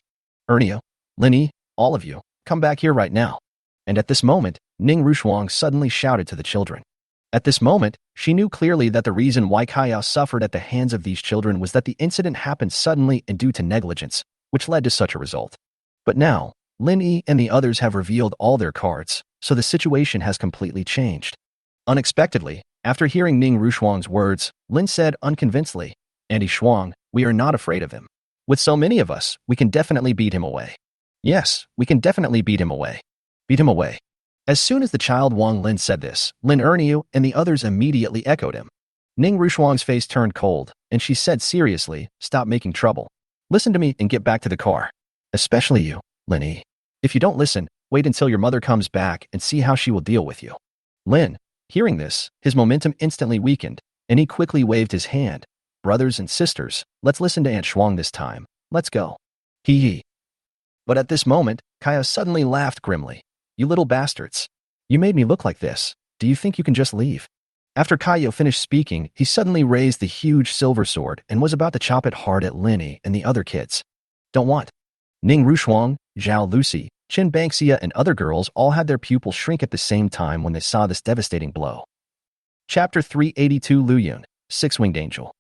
Ernia, Lin Yi, all of you, come back here right now." And at this moment, Ning Rushuang suddenly shouted to the children. At this moment, she knew clearly that the reason why Kai Yao suffered at the hands of these children was that the incident happened suddenly and due to negligence, which led to such a result. But now, Lin Yi and the others have revealed all their cards, so the situation has completely changed. Unexpectedly, after hearing Ning Rushuang's words, Lin said unconvincedly, "Andy Shuang, we are not afraid of him. With so many of us, we can definitely beat him away." "Yes, we can definitely beat him away. Beat him away." As soon as the child Wang Lin said this, Lin Erniu and the others immediately echoed him. Ning Rushuang's face turned cold, and she said seriously, "Stop making trouble. Listen to me and get back to the car. Especially you, Lin Yi. If you don't listen, wait until your mother comes back and see how she will deal with you." Lin, hearing this, his momentum instantly weakened, and he quickly waved his hand. "Brothers and sisters, let's listen to Aunt Shuang this time. Let's go." Hee hee. But at this moment, Kaya suddenly laughed grimly. "You little bastards. You made me look like this. Do you think you can just leave?" After Kaya finished speaking, he suddenly raised the huge silver sword and was about to chop it hard at Linny and the other kids. "Don't want." Ning Rushuang, Zhao Lucy, Qin Bangxia and other girls all had their pupils shrink at the same time when they saw this devastating blow. Chapter 382 Lu Yun, Six-Winged Angel.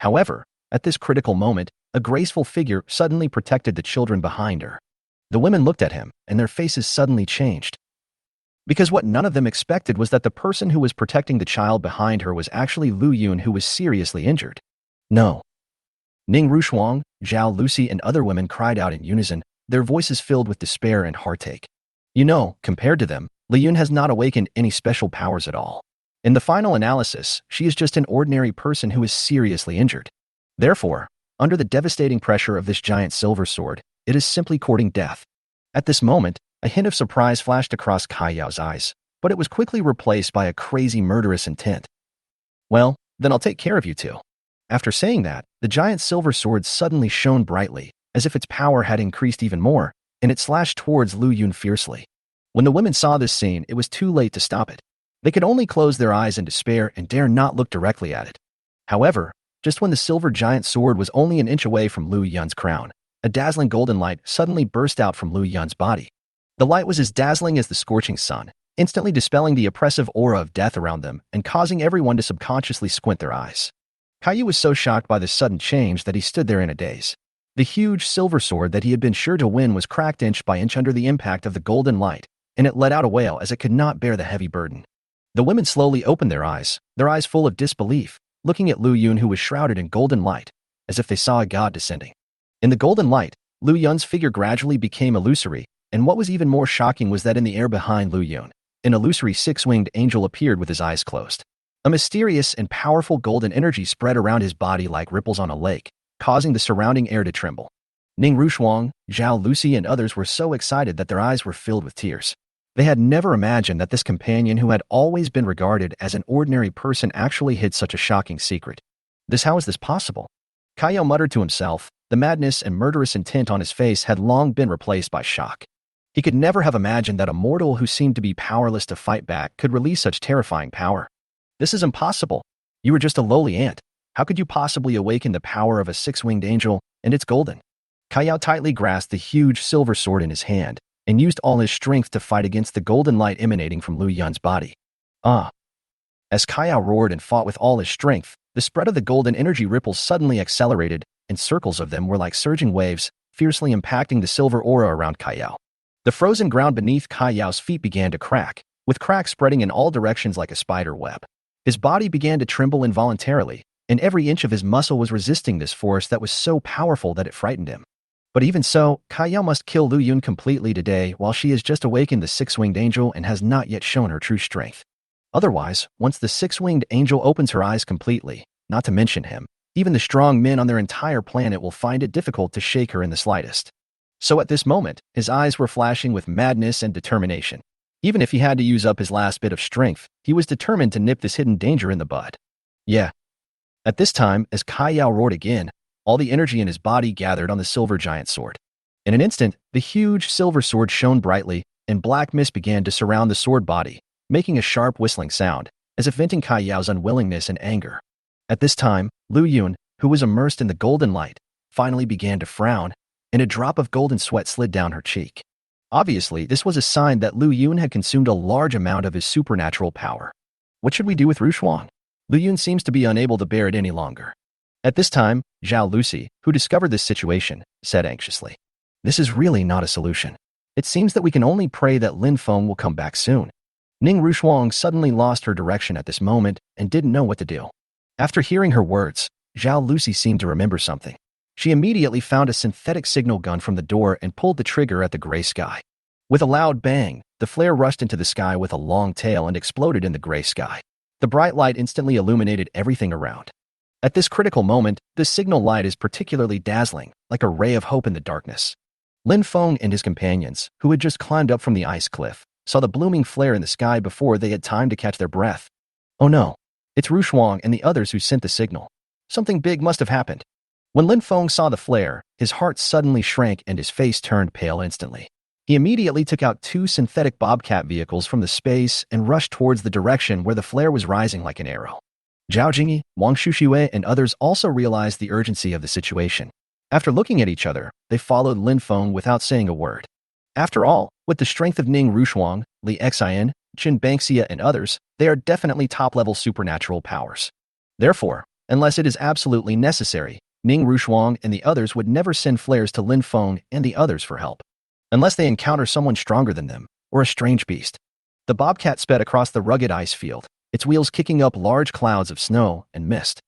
However, at this critical moment, a graceful figure suddenly protected the children behind her. The women looked at him, and their faces suddenly changed. Because what none of them expected was that the person who was protecting the child behind her was actually Lu Yun, who was seriously injured. "No." Ning Rushuang, Zhao Lucy and other women cried out in unison, their voices filled with despair and heartache. You know, compared to them, Lu Yun has not awakened any special powers at all. In the final analysis, she is just an ordinary person who is seriously injured. Therefore, under the devastating pressure of this giant silver sword, it is simply courting death. At this moment, a hint of surprise flashed across Kai Yao's eyes, but it was quickly replaced by a crazy murderous intent. "Well, then I'll take care of you two." After saying that, the giant silver sword suddenly shone brightly, as if its power had increased even more, and it slashed towards Lu Yun fiercely. When the women saw this scene, it was too late to stop it. They could only close their eyes in despair and dare not look directly at it. However, just when the silver giant sword was only an inch away from Lu Yun's crown, a dazzling golden light suddenly burst out from Lu Yun's body. The light was as dazzling as the scorching sun, instantly dispelling the oppressive aura of death around them and causing everyone to subconsciously squint their eyes. Caillou was so shocked by this sudden change that he stood there in a daze. The huge silver sword that he had been sure to win was cracked inch by inch under the impact of the golden light, and it let out a wail as it could not bear the heavy burden. The women slowly opened their eyes full of disbelief, looking at Lu Yun, who was shrouded in golden light, as if they saw a god descending. In the golden light, Lu Yun's figure gradually became illusory, And what was even more shocking was that in the air behind Lu Yun, an illusory six-winged angel appeared with his eyes closed. A mysterious and powerful golden energy spread around his body like ripples on a lake, causing the surrounding air to tremble. Ning Rushuang, Zhao Lucy, and others were so excited that their eyes were filled with tears. They had never imagined that this companion who had always been regarded as an ordinary person actually hid such a shocking secret. How is this possible? Kaiyao muttered to himself. The madness and murderous intent on his face had long been replaced by shock. He could never have imagined that a mortal who seemed to be powerless to fight back could release such terrifying power. This is impossible. You were just a lowly ant. How could you possibly awaken the power of a six-winged angel, and it's golden? Kaiyao tightly grasped the huge silver sword in his hand and used all his strength to fight against the golden light emanating from Lu Yun's body. As Kaiyao roared and fought with all his strength, the spread of the golden energy ripples suddenly accelerated, and circles of them were like surging waves, fiercely impacting the silver aura around Kaiyao. The frozen ground beneath Kaiyao's feet began to crack, with cracks spreading in all directions like a spider web. His body began to tremble involuntarily, and every inch of his muscle was resisting this force that was so powerful that it frightened him. But even so, Kaiyao must kill Lu Yun completely today while she has just awakened the six-winged angel and has not yet shown her true strength. Otherwise, once the six-winged angel opens her eyes completely, not to mention him, even the strong men on their entire planet will find it difficult to shake her in the slightest. So at this moment, his eyes were flashing with madness and determination. Even if he had to use up his last bit of strength, he was determined to nip this hidden danger in the bud. Yeah. At this time, as Kaiyao roared again, all the energy in his body gathered on the silver giant sword. In an instant, the huge silver sword shone brightly, and black mist began to surround the sword body, making a sharp whistling sound, as if venting Kaiyao's unwillingness and anger. At this time, Lu Yun, who was immersed in the golden light, finally began to frown, and a drop of golden sweat slid down her cheek. Obviously, this was a sign that Lu Yun had consumed a large amount of his supernatural power. What should we do with Rushuang? Lu Yun seems to be unable to bear it any longer. At this time, Zhao Lucy, who discovered this situation, said anxiously, "This is really not a solution. It seems that we can only pray that Lin Feng will come back soon." Ning Rushuang suddenly lost her direction at this moment and didn't know what to do. After hearing her words, Zhao Lucy seemed to remember something. She immediately found a synthetic signal gun from the door and pulled the trigger at the gray sky. With a loud bang, the flare rushed into the sky with a long tail and exploded in the gray sky. The bright light instantly illuminated everything around. At this critical moment, the signal light is particularly dazzling, like a ray of hope in the darkness. Lin Feng and his companions, who had just climbed up from the ice cliff, saw the blooming flare in the sky before they had time to catch their breath. Oh no, it's Rushuang and the others who sent the signal. Something big must have happened. When Lin Feng saw the flare, his heart suddenly shrank and his face turned pale instantly. He immediately took out 2 synthetic bobcat vehicles from the space and rushed towards the direction where the flare was rising like an arrow. Zhao Jingyi, Wang Shushui, and others also realized the urgency of the situation. After looking at each other, they followed Lin Feng without saying a word. After all, with the strength of Ning Rushuang, Li Xian, Qin Bangxia, and others, they are definitely top-level supernatural powers. Therefore, unless it is absolutely necessary, Ning Rushuang and the others would never send flares to Lin Feng and the others for help. Unless they encounter someone stronger than them, or a strange beast. The bobcat sped across the rugged ice field, its wheels kicking up large clouds of snow and mist.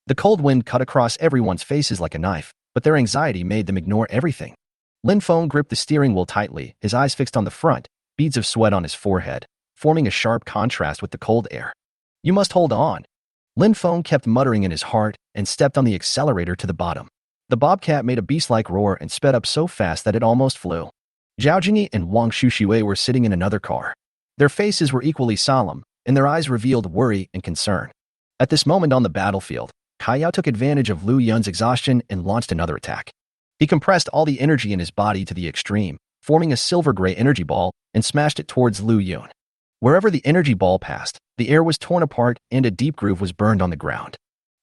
The cold wind cut across everyone's faces like a knife, but their anxiety made them ignore everything. Lin Feng gripped the steering wheel tightly, his eyes fixed on the front, beads of sweat on his forehead, forming a sharp contrast with the cold air. "You must hold on." Lin Feng kept muttering in his heart and stepped on the accelerator to the bottom. The bobcat made a beast-like roar and sped up so fast that it almost flew. Zhao Jingyi and Wang Shushui were sitting in another car. Their faces were equally solemn, and their eyes revealed worry and concern. At this moment on the battlefield, Kaiyao took advantage of Lu Yun's exhaustion and launched another attack. He compressed all the energy in his body to the extreme, forming a silver-gray energy ball, and smashed it towards Lu Yun. Wherever the energy ball passed, the air was torn apart and a deep groove was burned on the ground.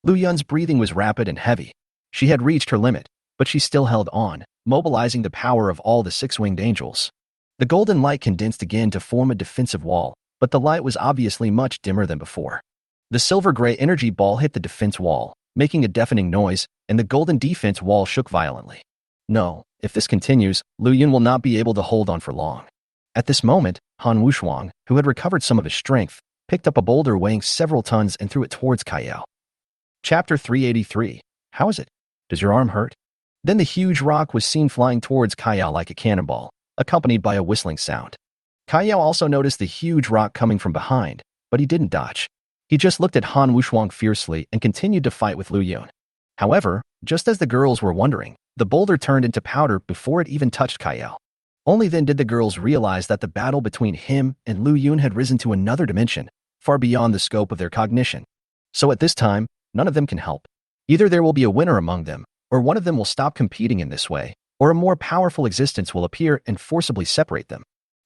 Lu Yun's breathing was rapid and heavy. She had reached her limit, but she still held on, mobilizing the power of all the 6-winged angels. The golden light condensed again to form a defensive wall, but the light was obviously much dimmer than before. The silver-gray energy ball hit the defense wall, making a deafening noise, and the golden defense wall shook violently. No, if this continues, Lu Yun will not be able to hold on for long. At this moment, Han Wushuang, who had recovered some of his strength, picked up a boulder weighing several tons and threw it towards Kaiyao. Chapter 383. How is it? Does your arm hurt? Then the huge rock was seen flying towards Kaiyao like a cannonball, accompanied by a whistling sound. Kaiyao also noticed the huge rock coming from behind, but he didn't dodge. He just looked at Han Wushang fiercely and continued to fight with Lu Yun. However, just as the girls were wondering, the boulder turned into powder before it even touched Kaiyao. Only then did the girls realize that the battle between him and Lu Yun had risen to another dimension, far beyond the scope of their cognition. So at this time, none of them can help. Either there will be a winner among them, or one of them will stop competing in this way, or a more powerful existence will appear and forcibly separate them.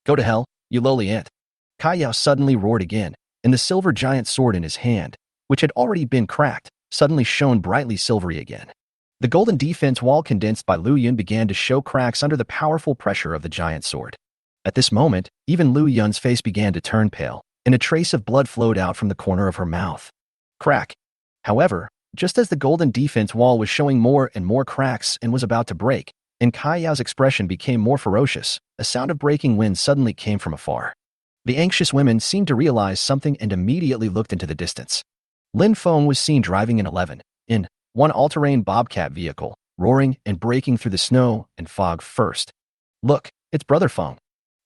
Go to hell, you lowly ant. Kaiyao suddenly roared again, and the silver giant sword in his hand, which had already been cracked, suddenly shone brightly silvery again. The golden defense wall condensed by Lu Yun began to show cracks under the powerful pressure of the giant sword. At this moment, even Lu Yun's face began to turn pale, and a trace of blood flowed out from the corner of her mouth. Crack. However, just as the golden defense wall was showing more and more cracks and was about to break, and Kaiyao's expression became more ferocious, a sound of breaking wind suddenly came from afar. The anxious women seemed to realize something and immediately looked into the distance. Lin Feng was seen driving in one all-terrain bobcat vehicle, roaring and breaking through the snow and fog first. Look, it's Brother Feng.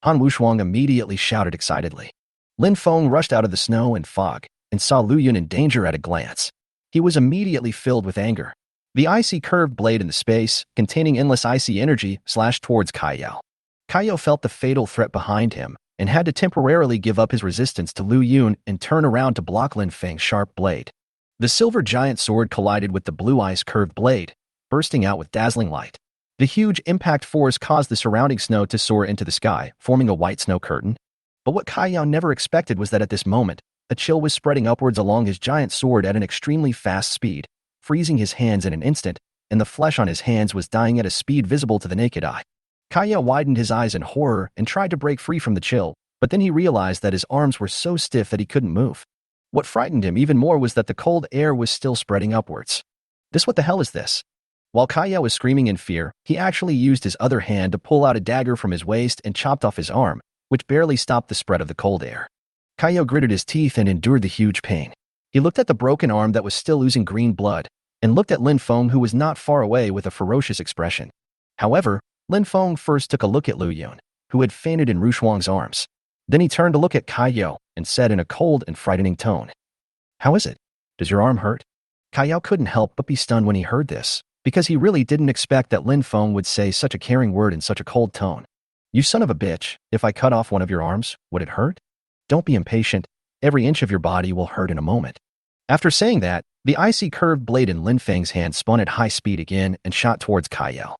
Han Wushang immediately shouted excitedly. Lin Feng rushed out of the snow and fog and saw Lu Yun in danger at a glance. He was immediately filled with anger. The icy curved blade in the space, containing endless icy energy, slashed towards Kaiyao. Kaiyao felt the fatal threat behind him and had to temporarily give up his resistance to Lu Yun and turn around to block Lin Feng's sharp blade. The silver giant sword collided with the blue ice curved blade, bursting out with dazzling light. The huge impact force caused the surrounding snow to soar into the sky, forming a white snow curtain. But what Kaiyao never expected was that at this moment, a chill was spreading upwards along his giant sword at an extremely fast speed, freezing his hands in an instant, and the flesh on his hands was dying at a speed visible to the naked eye. Kaiyao widened his eyes in horror and tried to break free from the chill, but then he realized that his arms were so stiff that he couldn't move. What frightened him even more was that the cold air was still spreading upwards. What the hell is this? While Kaiyao was screaming in fear, he actually used his other hand to pull out a dagger from his waist and chopped off his arm, which barely stopped the spread of the cold air. Kaiyao gritted his teeth and endured the huge pain. He looked at the broken arm that was still oozing green blood, and looked at Lin Feng, who was not far away, with a ferocious expression. However, Lin Feng first took a look at Lu Yun, who had fainted in Rushuang's arms. Then he turned to look at Kaiyao and said in a cold and frightening tone, "How is it? Does your arm hurt?" Kaiyao couldn't help but be stunned when he heard this, because he really didn't expect that Lin Feng would say such a caring word in such a cold tone. "You son of a bitch, if I cut off one of your arms, would it hurt? Don't be impatient. Every inch of your body will hurt in a moment." After saying that, the icy curved blade in Lin Feng's hand spun at high speed again and shot towards Kaiyao.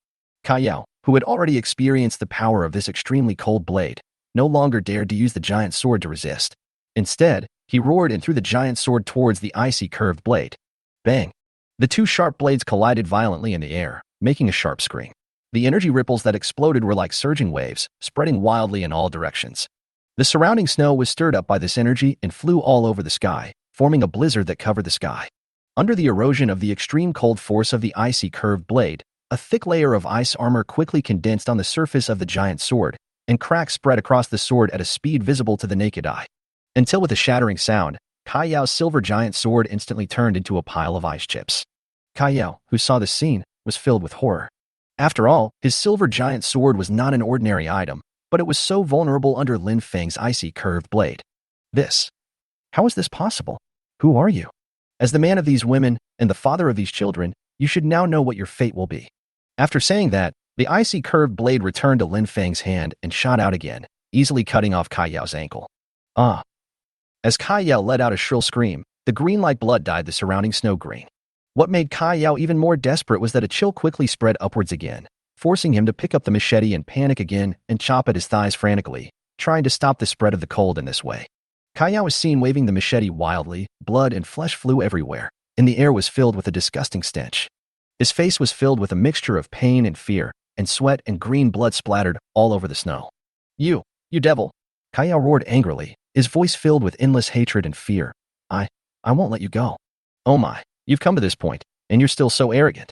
Kaiyao, who had already experienced the power of this extremely cold blade, no longer dared to use the giant sword to resist. Instead, he roared and threw the giant sword towards the icy curved blade. Bang! The two sharp blades collided violently in the air, making a sharp scream. The energy ripples that exploded were like surging waves, spreading wildly in all directions. The surrounding snow was stirred up by this energy and flew all over the sky, forming a blizzard that covered the sky. Under the erosion of the extreme cold force of the icy curved blade, a thick layer of ice armor quickly condensed on the surface of the giant sword, and cracks spread across the sword at a speed visible to the naked eye. Until with a shattering sound, Kaiyao's silver giant sword instantly turned into a pile of ice chips. Kaiyao, who saw this scene, was filled with horror. After all, his silver giant sword was not an ordinary item, but it was so vulnerable under Lin Feng's icy curved blade. How is this possible? Who are you? As the man of these women and the father of these children, you should now know what your fate will be. After saying that, the icy curved blade returned to Lin Feng's hand and shot out again, easily cutting off Kaiyao's ankle. Ah! As Kaiyao let out a shrill scream, the green-like blood dyed the surrounding snow green. What made Kaiyao even more desperate was that a chill quickly spread upwards again, forcing him to pick up the machete and panic again and chop at his thighs frantically, trying to stop the spread of the cold in this way. Kaiyao was seen waving the machete wildly, blood and flesh flew everywhere, and the air was filled with a disgusting stench. His face was filled with a mixture of pain and fear, and sweat and green blood splattered all over the snow. You devil! Kaiyao roared angrily, his voice filled with endless hatred and fear. I won't let you go. Oh my, you've come to this point, and you're still so arrogant.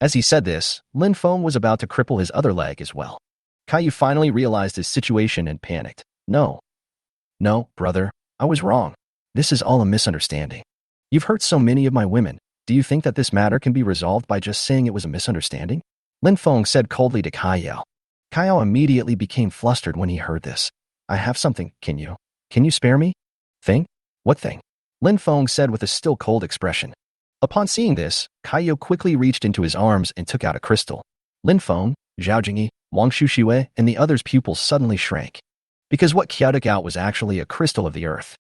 As he said this, Lin Feng was about to cripple his other leg as well. Kaiyao finally realized his situation and panicked. No, brother, I was wrong. This is all a misunderstanding. You've hurt so many of my women. Do you think that this matter can be resolved by just saying it was a misunderstanding? Lin Feng said coldly to Kaiyao. Kyle immediately became flustered when he heard this. I have something, can you spare me? Thing? What thing? Lin Feng said with a still cold expression. Upon seeing this, Kyle quickly reached into his arms and took out a crystal. Lin Feng, Zhao Jingyi, Wang Shushiwei, and the others' pupils suddenly shrank. Because what Qiao took out was actually a crystal of the earth.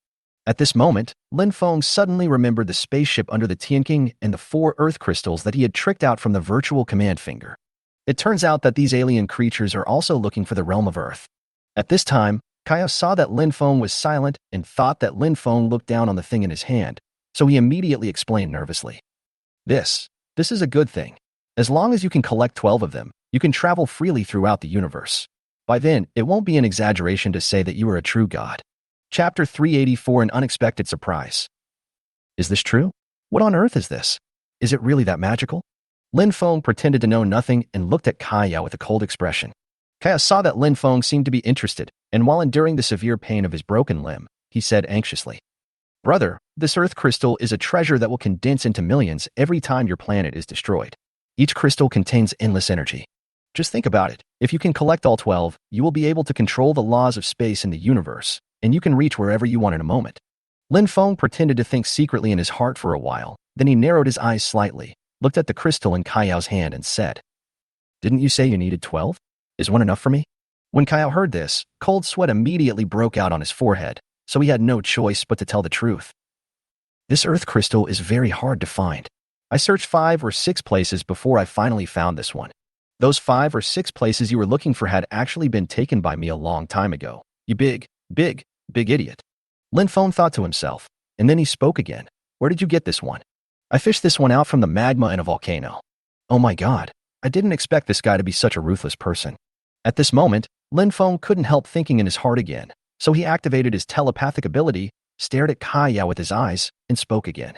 At this moment, Lin Feng suddenly remembered the spaceship under the Tianqing and the 4 earth crystals that he had tricked out from the virtual command finger. It turns out that these alien creatures are also looking for the realm of earth. At this time, Kyle saw that Lin Feng was silent and thought that Lin Feng looked down on the thing in his hand, so he immediately explained nervously. This is a good thing. As long as you can collect 12 of them, you can travel freely throughout the universe. By then, it won't be an exaggeration to say that you are a true god. Chapter 384, An Unexpected Surprise. Is this true? What on earth is this? Is it really that magical? Lin Feng pretended to know nothing and looked at Kaya with a cold expression. Kaya saw that Lin Feng seemed to be interested, and while enduring the severe pain of his broken limb, he said anxiously, Brother, this earth crystal is a treasure that will condense into millions every time your planet is destroyed. Each crystal contains endless energy. Just think about it. If you can collect all 12, you will be able to control the laws of space in the universe, and you can reach wherever you want in a moment. Lin Feng pretended to think secretly in his heart for a while, then he narrowed his eyes slightly, looked at the crystal in Kayao's hand and said, Didn't you say you needed 12? Is one enough for me? When Kayao heard this, cold sweat immediately broke out on his forehead, so he had no choice but to tell the truth. This earth crystal is very hard to find. I searched 5 or 6 places before I finally found this one. Those 5 or 6 places you were looking for had actually been taken by me a long time ago. You big idiot. Lin Feng thought to himself, and then he spoke again. Where did you get this one? I fished this one out from the magma in a volcano. Oh my god, I didn't expect this guy to be such a ruthless person. At this moment, Lin Feng couldn't help thinking in his heart again, so he activated his telepathic ability, stared at Kaya with his eyes, and spoke again.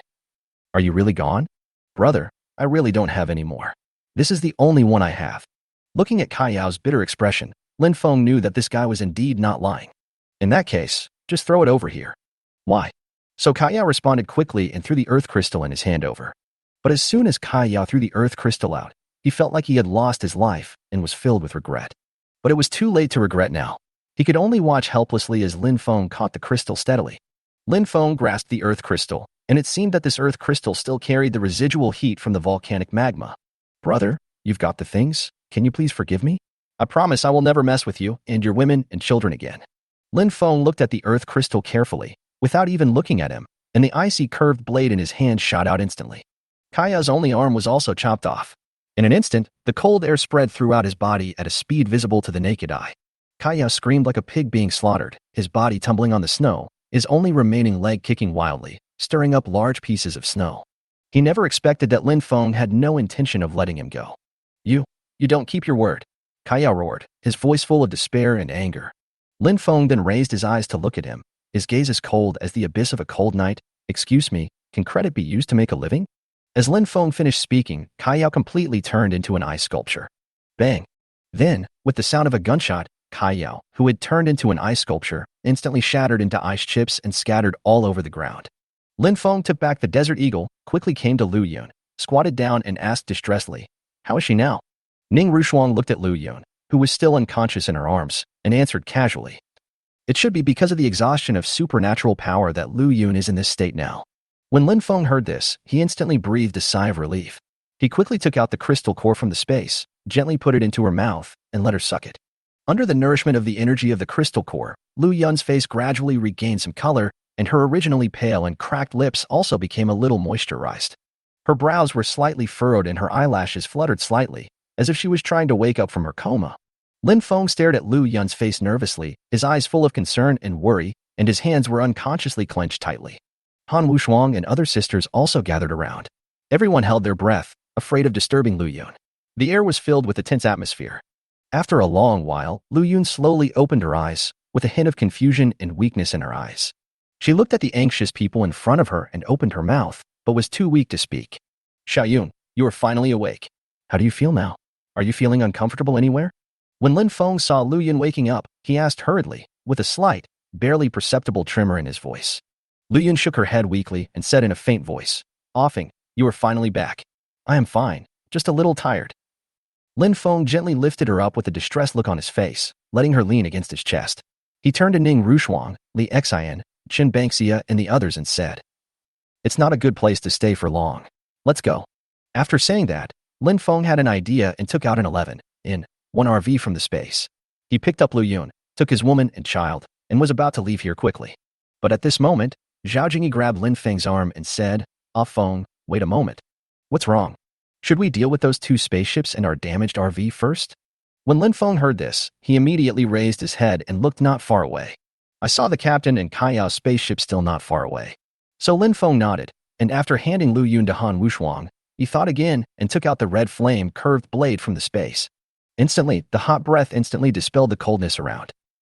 Are you really gone? Brother, I really don't have any more. This is the only one I have. Looking at Kayao's bitter expression, Lin Feng knew that this guy was indeed not lying. In that case, just throw it over here. Why? So Kayao responded quickly and threw the earth crystal in his hand over. But as soon as Kayao threw the earth crystal out, he felt like he had lost his life and was filled with regret. But it was too late to regret now. He could only watch helplessly as Lin Feng caught the crystal steadily. Lin Feng grasped the earth crystal, and it seemed that this earth crystal still carried the residual heat from the volcanic magma. Brother, you've got the things. Can you please forgive me? I promise I will never mess with you and your women and children again. Lin Feng looked at the earth crystal carefully, without even looking at him, and the icy curved blade in his hand shot out instantly. Kaya's only arm was also chopped off. In an instant, the cold air spread throughout his body at a speed visible to the naked eye. Kaya screamed like a pig being slaughtered, his body tumbling on the snow, his only remaining leg kicking wildly, stirring up large pieces of snow. He never expected that Lin Feng had no intention of letting him go. You don't keep your word. Kaya roared, his voice full of despair and anger. Lin Feng then raised his eyes to look at him, his gaze as cold as the abyss of a cold night. Excuse me, can credit be used to make a living? As Lin Feng finished speaking, Kayao completely turned into an ice sculpture. Bang! Then, with the sound of a gunshot, Kayao, who had turned into an ice sculpture, instantly shattered into ice chips and scattered all over the ground. Lin Feng took back the Desert Eagle, quickly came to Lu Yun, squatted down and asked distressedly, How is she now? Ning Rushuang looked at Lu Yun, who was still unconscious in her arms, and answered casually. It should be because of the exhaustion of supernatural power that Lu Yun is in this state now. When Lin Feng heard this, he instantly breathed a sigh of relief. He quickly took out the crystal core from the space, gently put it into her mouth, and let her suck it. Under the nourishment of the energy of the crystal core, Lu Yun's face gradually regained some color, and her originally pale and cracked lips also became a little moisturized. Her brows were slightly furrowed and her eyelashes fluttered slightly, as if she was trying to wake up from her coma. Lin Feng stared at Lu Yun's face nervously, his eyes full of concern and worry, and his hands were unconsciously clenched tightly. Han Wushuang and other sisters also gathered around. Everyone held their breath, afraid of disturbing Lu Yun. The air was filled with a tense atmosphere. After a long while, Lu Yun slowly opened her eyes, with a hint of confusion and weakness in her eyes. She looked at the anxious people in front of her and opened her mouth, but was too weak to speak. Xiaoyun, you are finally awake. How do you feel now? Are you feeling uncomfortable anywhere? When Lin Feng saw Lu Yun waking up, he asked hurriedly, with a slight, barely perceptible tremor in his voice. Lu Yun shook her head weakly and said in a faint voice, Offing, you are finally back. I am fine, just a little tired. Lin Feng gently lifted her up with a distressed look on his face, letting her lean against his chest. He turned to Ning Rushuang, Li Xian, Qin Bangxia, and the others and said, "It's not a good place to stay for long. Let's go." After saying that, Lin Feng had an idea and took out an 11 in 1 RV from the space. He picked up Lu Yun, took his woman and child, and was about to leave here quickly. But at this moment, Zhao Jingyi grabbed Lin Feng's arm and said, "Ah Feng, wait a moment. What's wrong? Should we deal with those 2 spaceships and our damaged RV first?" When Lin Feng heard this, he immediately raised his head and looked not far away. I saw the captain and Kaiyao's spaceship still not far away. So Lin Feng nodded, and after handing Lu Yun to Han Wushuang, he thought again and took out the red flame curved blade from the space. Instantly, the hot breath instantly dispelled the coldness around.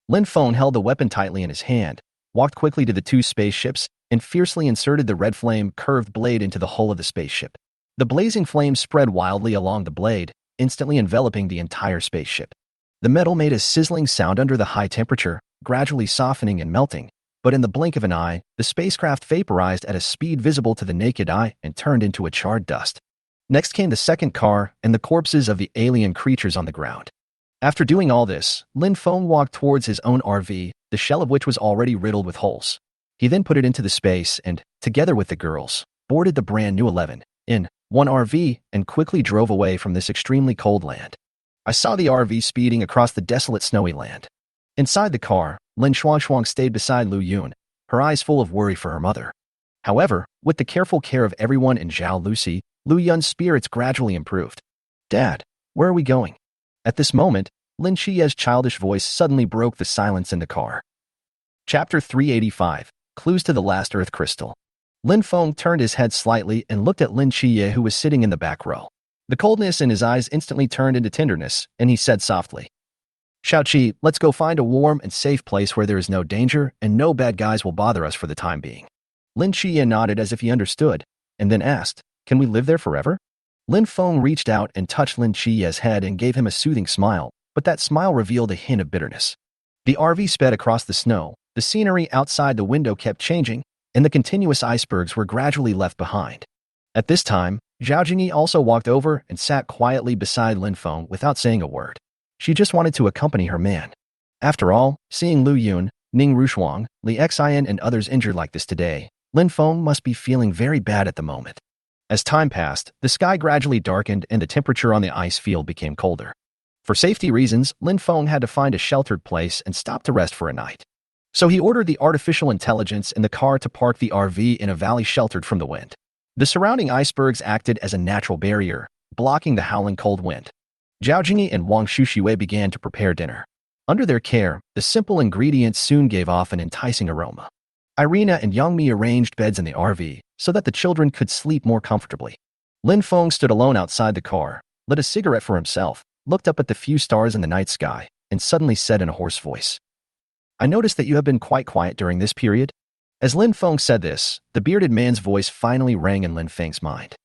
Lin Feng held the weapon tightly in his hand, walked quickly to the 2 spaceships, and fiercely inserted the red flame curved blade into the hull of the spaceship. The blazing flame spread wildly along the blade, instantly enveloping the entire spaceship. The metal made a sizzling sound under the high temperature, gradually softening and melting, but in the blink of an eye, the spacecraft vaporized at a speed visible to the naked eye and turned into a charred dust. Next came the second car and the corpses of the alien creatures on the ground. After doing all this, Lin Feng walked towards his own RV, the shell of which was already riddled with holes. He then put it into the space and, together with the girls, boarded the brand new 11 in 1 RV and quickly drove away from this extremely cold land. I saw the RV speeding across the desolate snowy land. Inside the car, Lin Shuang stayed beside Lu Yun, her eyes full of worry for her mother. However, with the careful care of everyone in Zhao Lucy, Lu Yun's spirits gradually improved. "Dad, where are we going?" At this moment, Lin Qia's childish voice suddenly broke the silence in the car. Chapter 385, Clues to the Last Earth Crystal. Lin Feng turned his head slightly and looked at Lin Jia, who was sitting in the back row. The coldness in his eyes instantly turned into tenderness, and he said softly, "Shaoqi, let's go find a warm and safe place where there is no danger and no bad guys will bother us for the time being." Lin Jia nodded as if he understood, and then asked, "Can we live there forever?" Lin Feng reached out and touched Lin Jia's head and gave him a soothing smile, but that smile revealed a hint of bitterness. The RV sped across the snow, the scenery outside the window kept changing, and the continuous icebergs were gradually left behind. At this time, Zhao Jingyi also walked over and sat quietly beside Lin Feng without saying a word. She just wanted to accompany her man. After all, seeing Lu Yun, Ning Rushuang, Li Xian, and others injured like this today, Lin Feng must be feeling very bad at the moment. As time passed, the sky gradually darkened and the temperature on the ice field became colder. For safety reasons, Lin Feng had to find a sheltered place and stop to rest for a night. So he ordered the artificial intelligence in the car to park the RV in a valley sheltered from the wind. The surrounding icebergs acted as a natural barrier, blocking the howling cold wind. Zhao Jingyi and Wang Shushui began to prepare dinner. Under their care, the simple ingredients soon gave off an enticing aroma. Irina and Yangmi arranged beds in the RV so that the children could sleep more comfortably. Lin Feng stood alone outside the car, lit a cigarette for himself, looked up at the few stars in the night sky, and suddenly said in a hoarse voice, "I noticed that you have been quite quiet during this period." As Lin Feng said this, the bearded man's voice finally rang in Lin Feng's mind.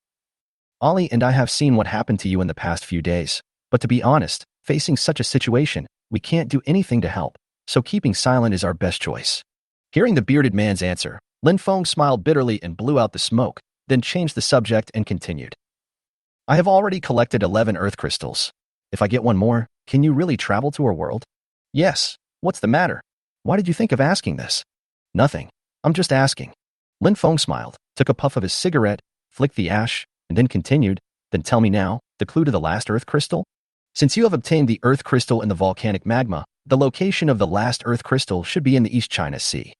"Ollie and I have seen what happened to you in the past few days, but to be honest, facing such a situation, we can't do anything to help, so keeping silent is our best choice." Hearing the bearded man's answer, Lin Feng smiled bitterly and blew out the smoke, then changed the subject and continued. "I have already collected 11 earth crystals. If I get one more, can you really travel to our world?" "Yes. What's the matter? Why did you think of asking this?" "Nothing. I'm just asking." Lin Feng smiled, took a puff of his cigarette, flicked the ash, and then continued, "Then tell me now, the clue to the last earth crystal? Since you have obtained the earth crystal in the volcanic magma, the location of the last earth crystal should be in the East China Sea."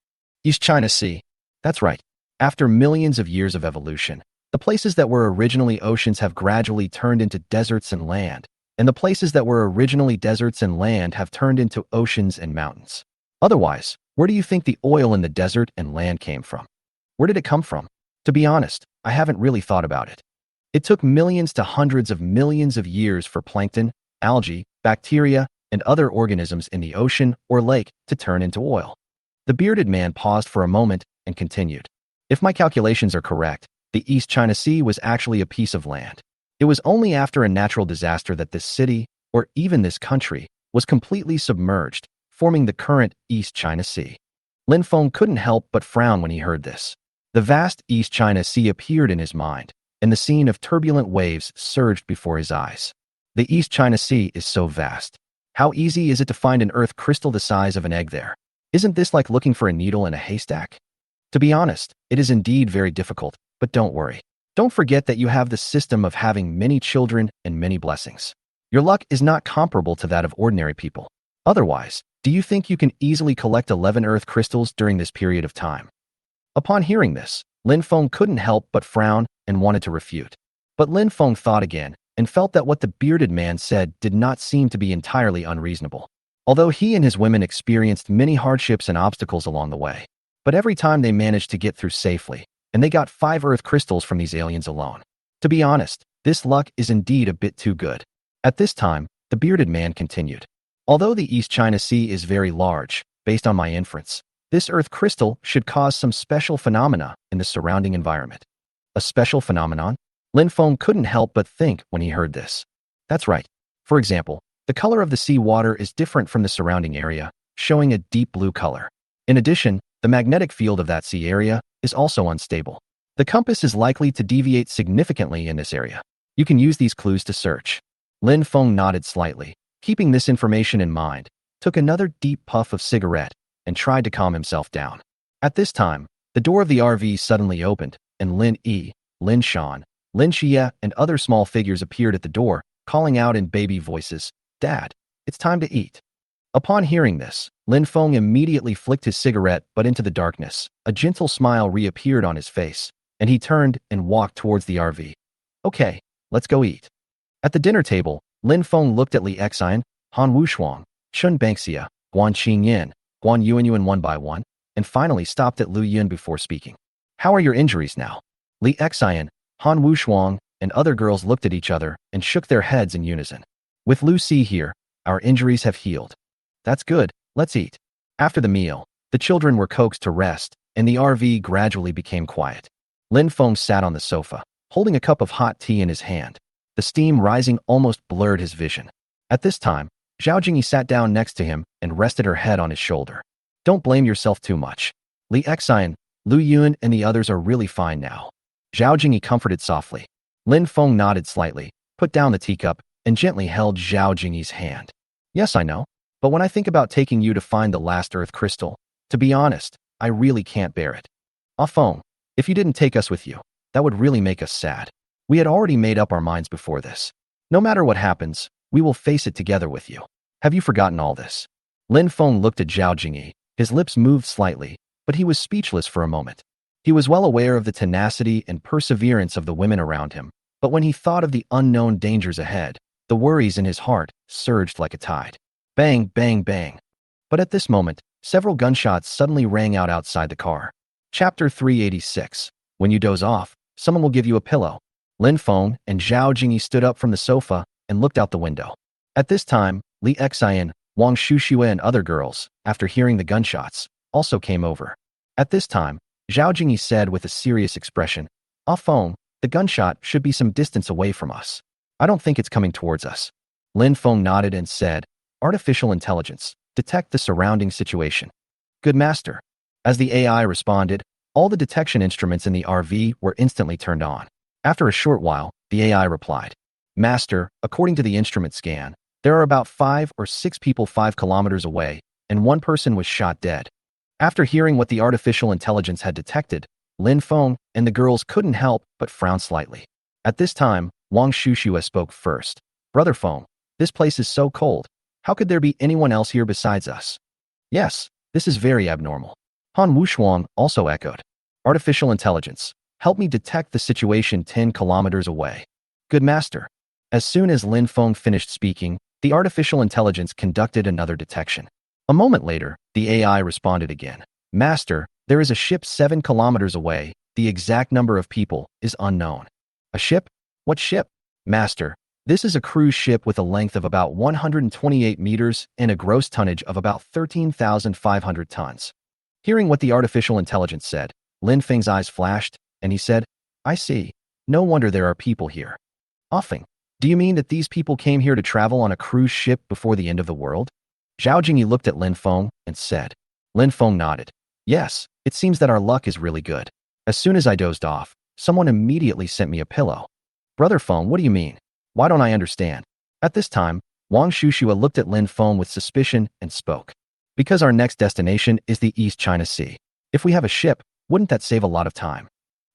East China Sea. That's right. After millions of years of evolution, the places that were originally oceans have gradually turned into deserts and land, and the places that were originally deserts and land have turned into oceans and mountains. Otherwise, where do you think the oil in the desert and land came from? Where did it come from? To be honest, I haven't really thought about it. It took millions to hundreds of millions of years for plankton, algae, bacteria, and other organisms in the ocean or lake to turn into oil. The bearded man paused for a moment and continued. If my calculations are correct, the East China Sea was actually a piece of land. It was only after a natural disaster that this city, or even this country, was completely submerged, forming the current East China Sea. Lin Feng couldn't help but frown when he heard this. The vast East China Sea appeared in his mind, and the scene of turbulent waves surged before his eyes. The East China Sea is so vast. How easy is it to find an earth crystal the size of an egg there? Isn't this like looking for a needle in a haystack? To be honest, it is indeed very difficult, but don't worry. Don't forget that you have the system of having many children and many blessings. Your luck is not comparable to that of ordinary people. Otherwise, do you think you can easily collect 11 earth crystals during this period of time? Upon hearing this, Lin Feng couldn't help but frown and wanted to refute. But Lin Feng thought again and felt that what the bearded man said did not seem to be entirely unreasonable. Although he and his women experienced many hardships and obstacles along the way, but every time they managed to get through safely, and they got 5 earth crystals from these aliens alone. To be honest, this luck is indeed a bit too good. At this time, the bearded man continued. Although the East China Sea is very large, based on my inference, this earth crystal should cause some special phenomena in the surrounding environment. A special phenomenon? Lin Feng couldn't help but think when he heard this. That's right. For example, the color of the sea water is different from the surrounding area, showing a deep blue color. In addition, the magnetic field of that sea area is also unstable. The compass is likely to deviate significantly in this area. You can use these clues to search. Lin Feng nodded slightly, keeping this information in mind, took another deep puff of cigarette, and tried to calm himself down. At this time, the door of the RV suddenly opened, and Lin Yi, Lin Shan, Lin Jia, and other small figures appeared at the door, calling out in baby voices, "Dad, it's time to eat." Upon hearing this, Lin Feng immediately flicked his cigarette but into the darkness. A gentle smile reappeared on his face, and he turned and walked towards the RV. "Okay, let's go eat." At the dinner table, Lin Feng looked at Li Xian, Han Wushuang, Chun Bangxia, Guan Qingyin, Guan Yuanyuan one by one, and finally stopped at Lu Yun before speaking. "How are your injuries now?" Li Xian, Han Wushuang, and other girls looked at each other and shook their heads in unison. "With Lu Si here, our injuries have healed." "That's good, let's eat." After the meal, the children were coaxed to rest, and the RV gradually became quiet. Lin Feng sat on the sofa, holding a cup of hot tea in his hand. The steam rising almost blurred his vision. At this time, Zhao Jingyi sat down next to him and rested her head on his shoulder. "Don't blame yourself too much. Li Xian, Lu Yun, and the others are really fine now." Zhao Jingyi comforted softly. Lin Feng nodded slightly, put down the teacup, and gently held Zhao Jingyi's hand. "Yes, I know. But when I think about taking you to find the last earth crystal, to be honest, I really can't bear it. Ah Feng, if you didn't take us with you, that would really make us sad. We had already made up our minds before this. No matter what happens, we will face it together with you. Have you forgotten all this?" Lin Feng looked at Zhao Jingyi. His lips moved slightly, but he was speechless for a moment. He was well aware of the tenacity and perseverance of the women around him, but when he thought of the unknown dangers ahead, the worries in his heart surged like a tide. Bang, bang, bang. But at this moment, several gunshots suddenly rang out outside the car. Chapter 386. When you doze off, someone will give you a pillow. Lin Feng and Zhao Jingyi stood up from the sofa and looked out the window. At this time, Li Xian, Wang Shuxue, and other girls, after hearing the gunshots, also came over. At this time, Zhao Jingyi said with a serious expression, "Ah Feng, the gunshot should be some distance away from us. I don't think it's coming towards us." Lin Feng nodded and said, "Artificial intelligence, detect the surrounding situation." "Good master." As the AI responded, all the detection instruments in the RV were instantly turned on. After a short while, the AI replied, "Master, according to the instrument scan, there are about 5 or 6 people 5 kilometers away, and 1 person was shot dead." After hearing what the artificial intelligence had detected, Lin Feng and the girls couldn't help but frown slightly. At this time, Wang Shuxue spoke first. "Brother Feng, this place is so cold. How could there be anyone else here besides us?" "Yes, this is very abnormal." Han Wushuang also echoed. "Artificial intelligence, help me detect the situation 10 kilometers away." "Good master." As soon as Lin Feng finished speaking, the artificial intelligence conducted another detection. A moment later, the AI responded again. "Master, there is a ship 7 kilometers away. The exact number of people is unknown." "A ship? What ship?" "Master, this is a cruise ship with a length of about 128 meters and a gross tonnage of about 13,500 tons. Hearing what the artificial intelligence said, Lin Feng's eyes flashed, and he said, "I see. No wonder there are people here." "Ah Feng, do you mean that these people came here to travel on a cruise ship before the end of the world?" Zhao Jingyi looked at Lin Feng and said. Lin Feng nodded. "Yes, it seems that our luck is really good. As soon as I dozed off, someone immediately sent me a pillow." "Brother Feng, what do you mean? Why don't I understand?" At this time, Wang Shushua looked at Lin Feng with suspicion and spoke. Because our next destination is the East China Sea. If we have a ship, wouldn't that save a lot of time?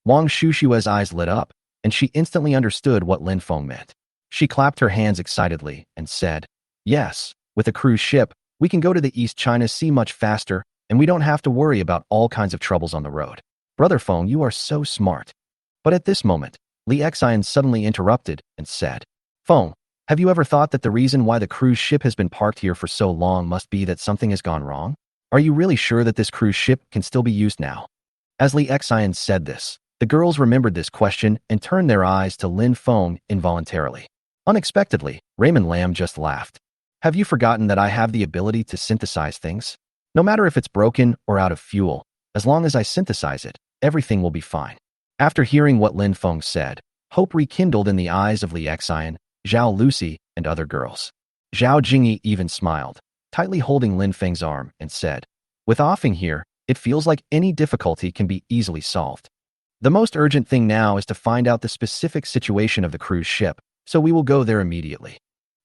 Wang Shushua's eyes lit up, and she instantly understood what Lin Feng meant. She clapped her hands excitedly and said, yes, with a cruise ship, we can go to the East China Sea much faster, and we don't have to worry about all kinds of troubles on the road. Brother Feng, you are so smart. But at this moment, Li Xian suddenly interrupted and said, Feng, have you ever thought that the reason why the cruise ship has been parked here for so long must be that something has gone wrong? Are you really sure that this cruise ship can still be used now? As Li Xian said this, the girls remembered this question and turned their eyes to Lin Feng involuntarily. Unexpectedly, Raymond Lam just laughed. Have you forgotten that I have the ability to synthesize things? No matter if it's broken or out of fuel, as long as I synthesize it, everything will be fine. After hearing what Lin Feng said, hope rekindled in the eyes of Li Xian, Zhao Lucy, and other girls. Zhao Jingyi even smiled, tightly holding Lin Feng's arm, and said, with offing here, it feels like any difficulty can be easily solved. The most urgent thing now is to find out the specific situation of the cruise ship, so we will go there immediately.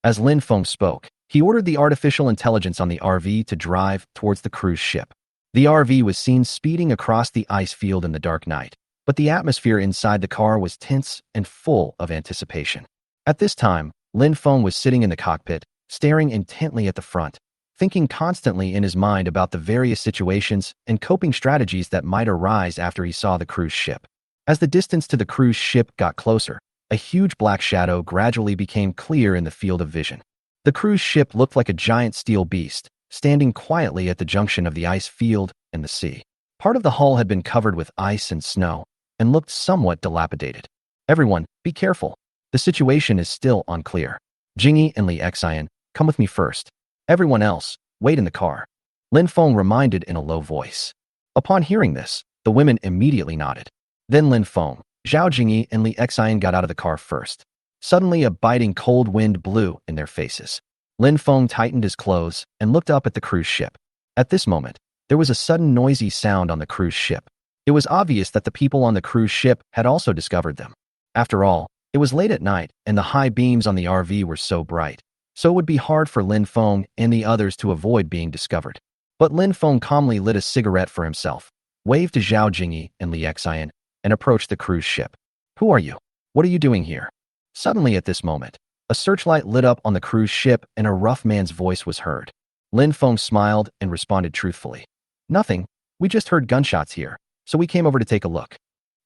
As Lin Feng spoke, he ordered the artificial intelligence on the RV to drive towards the cruise ship. The RV was seen speeding across the ice field in the dark night, but the atmosphere inside the car was tense and full of anticipation. At this time, Lin Feng was sitting in the cockpit, staring intently at the front, thinking constantly in his mind about the various situations and coping strategies that might arise after he saw the cruise ship. As the distance to the cruise ship got closer, a huge black shadow gradually became clear in the field of vision. The cruise ship looked like a giant steel beast, standing quietly at the junction of the ice field and the sea. Part of the hull had been covered with ice and snow, and looked somewhat dilapidated. Everyone, be careful. The situation is still unclear. Jingyi and Li Xian, come with me first. Everyone else, wait in the car. Lin Feng reminded in a low voice. Upon hearing this, the women immediately nodded. Then Lin Feng, Zhao Jingyi, and Li Xian got out of the car first. Suddenly a biting cold wind blew in their faces. Lin Feng tightened his clothes and looked up at the cruise ship. At this moment, there was a sudden noisy sound on the cruise ship. It was obvious that the people on the cruise ship had also discovered them. After all, it was late at night and the high beams on the RV were so bright, so it would be hard for Lin Feng and the others to avoid being discovered. But Lin Feng calmly lit a cigarette for himself, waved to Zhao Jingyi and Li Xian, and approached the cruise ship. Who are you? What are you doing here? Suddenly at this moment, a searchlight lit up on the cruise ship and a rough man's voice was heard. Lin Feng smiled and responded truthfully. Nothing, we just heard gunshots here, so we came over to take a look.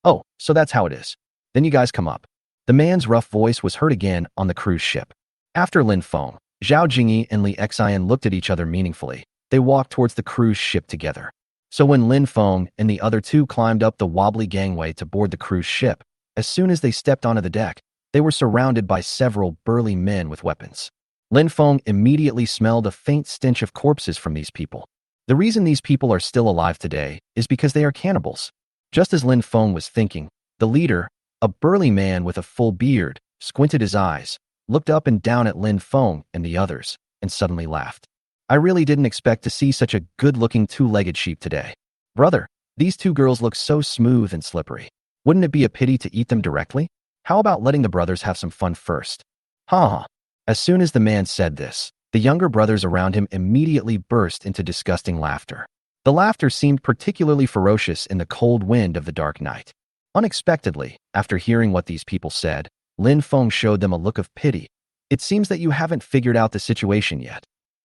Oh, so that's how it is. Then you guys come up. The man's rough voice was heard again on the cruise ship. After Lin Feng, Zhao Jingyi and Li Xian looked at each other meaningfully. They walked towards the cruise ship together. So when Lin Feng and the other two climbed up the wobbly gangway to board the cruise ship, as soon as they stepped onto the deck, they were surrounded by several burly men with weapons. Lin Feng immediately smelled a faint stench of corpses from these people. The reason these people are still alive today is because they are cannibals. Just as Lin Feng was thinking, the leader, a burly man with a full beard, squinted his eyes, looked up and down at Lin Feng and the others, and suddenly laughed. I really didn't expect to see such a good-looking two-legged sheep today. Brother, these two girls look so smooth and slippery. Wouldn't it be a pity to eat them directly? How about letting the brothers have some fun first? Ha ha. As soon as the man said this, the younger brothers around him immediately burst into disgusting laughter. The laughter seemed particularly ferocious in the cold wind of the dark night. Unexpectedly, after hearing what these people said, Lin Feng showed them a look of pity. It seems that you haven't figured out the situation yet.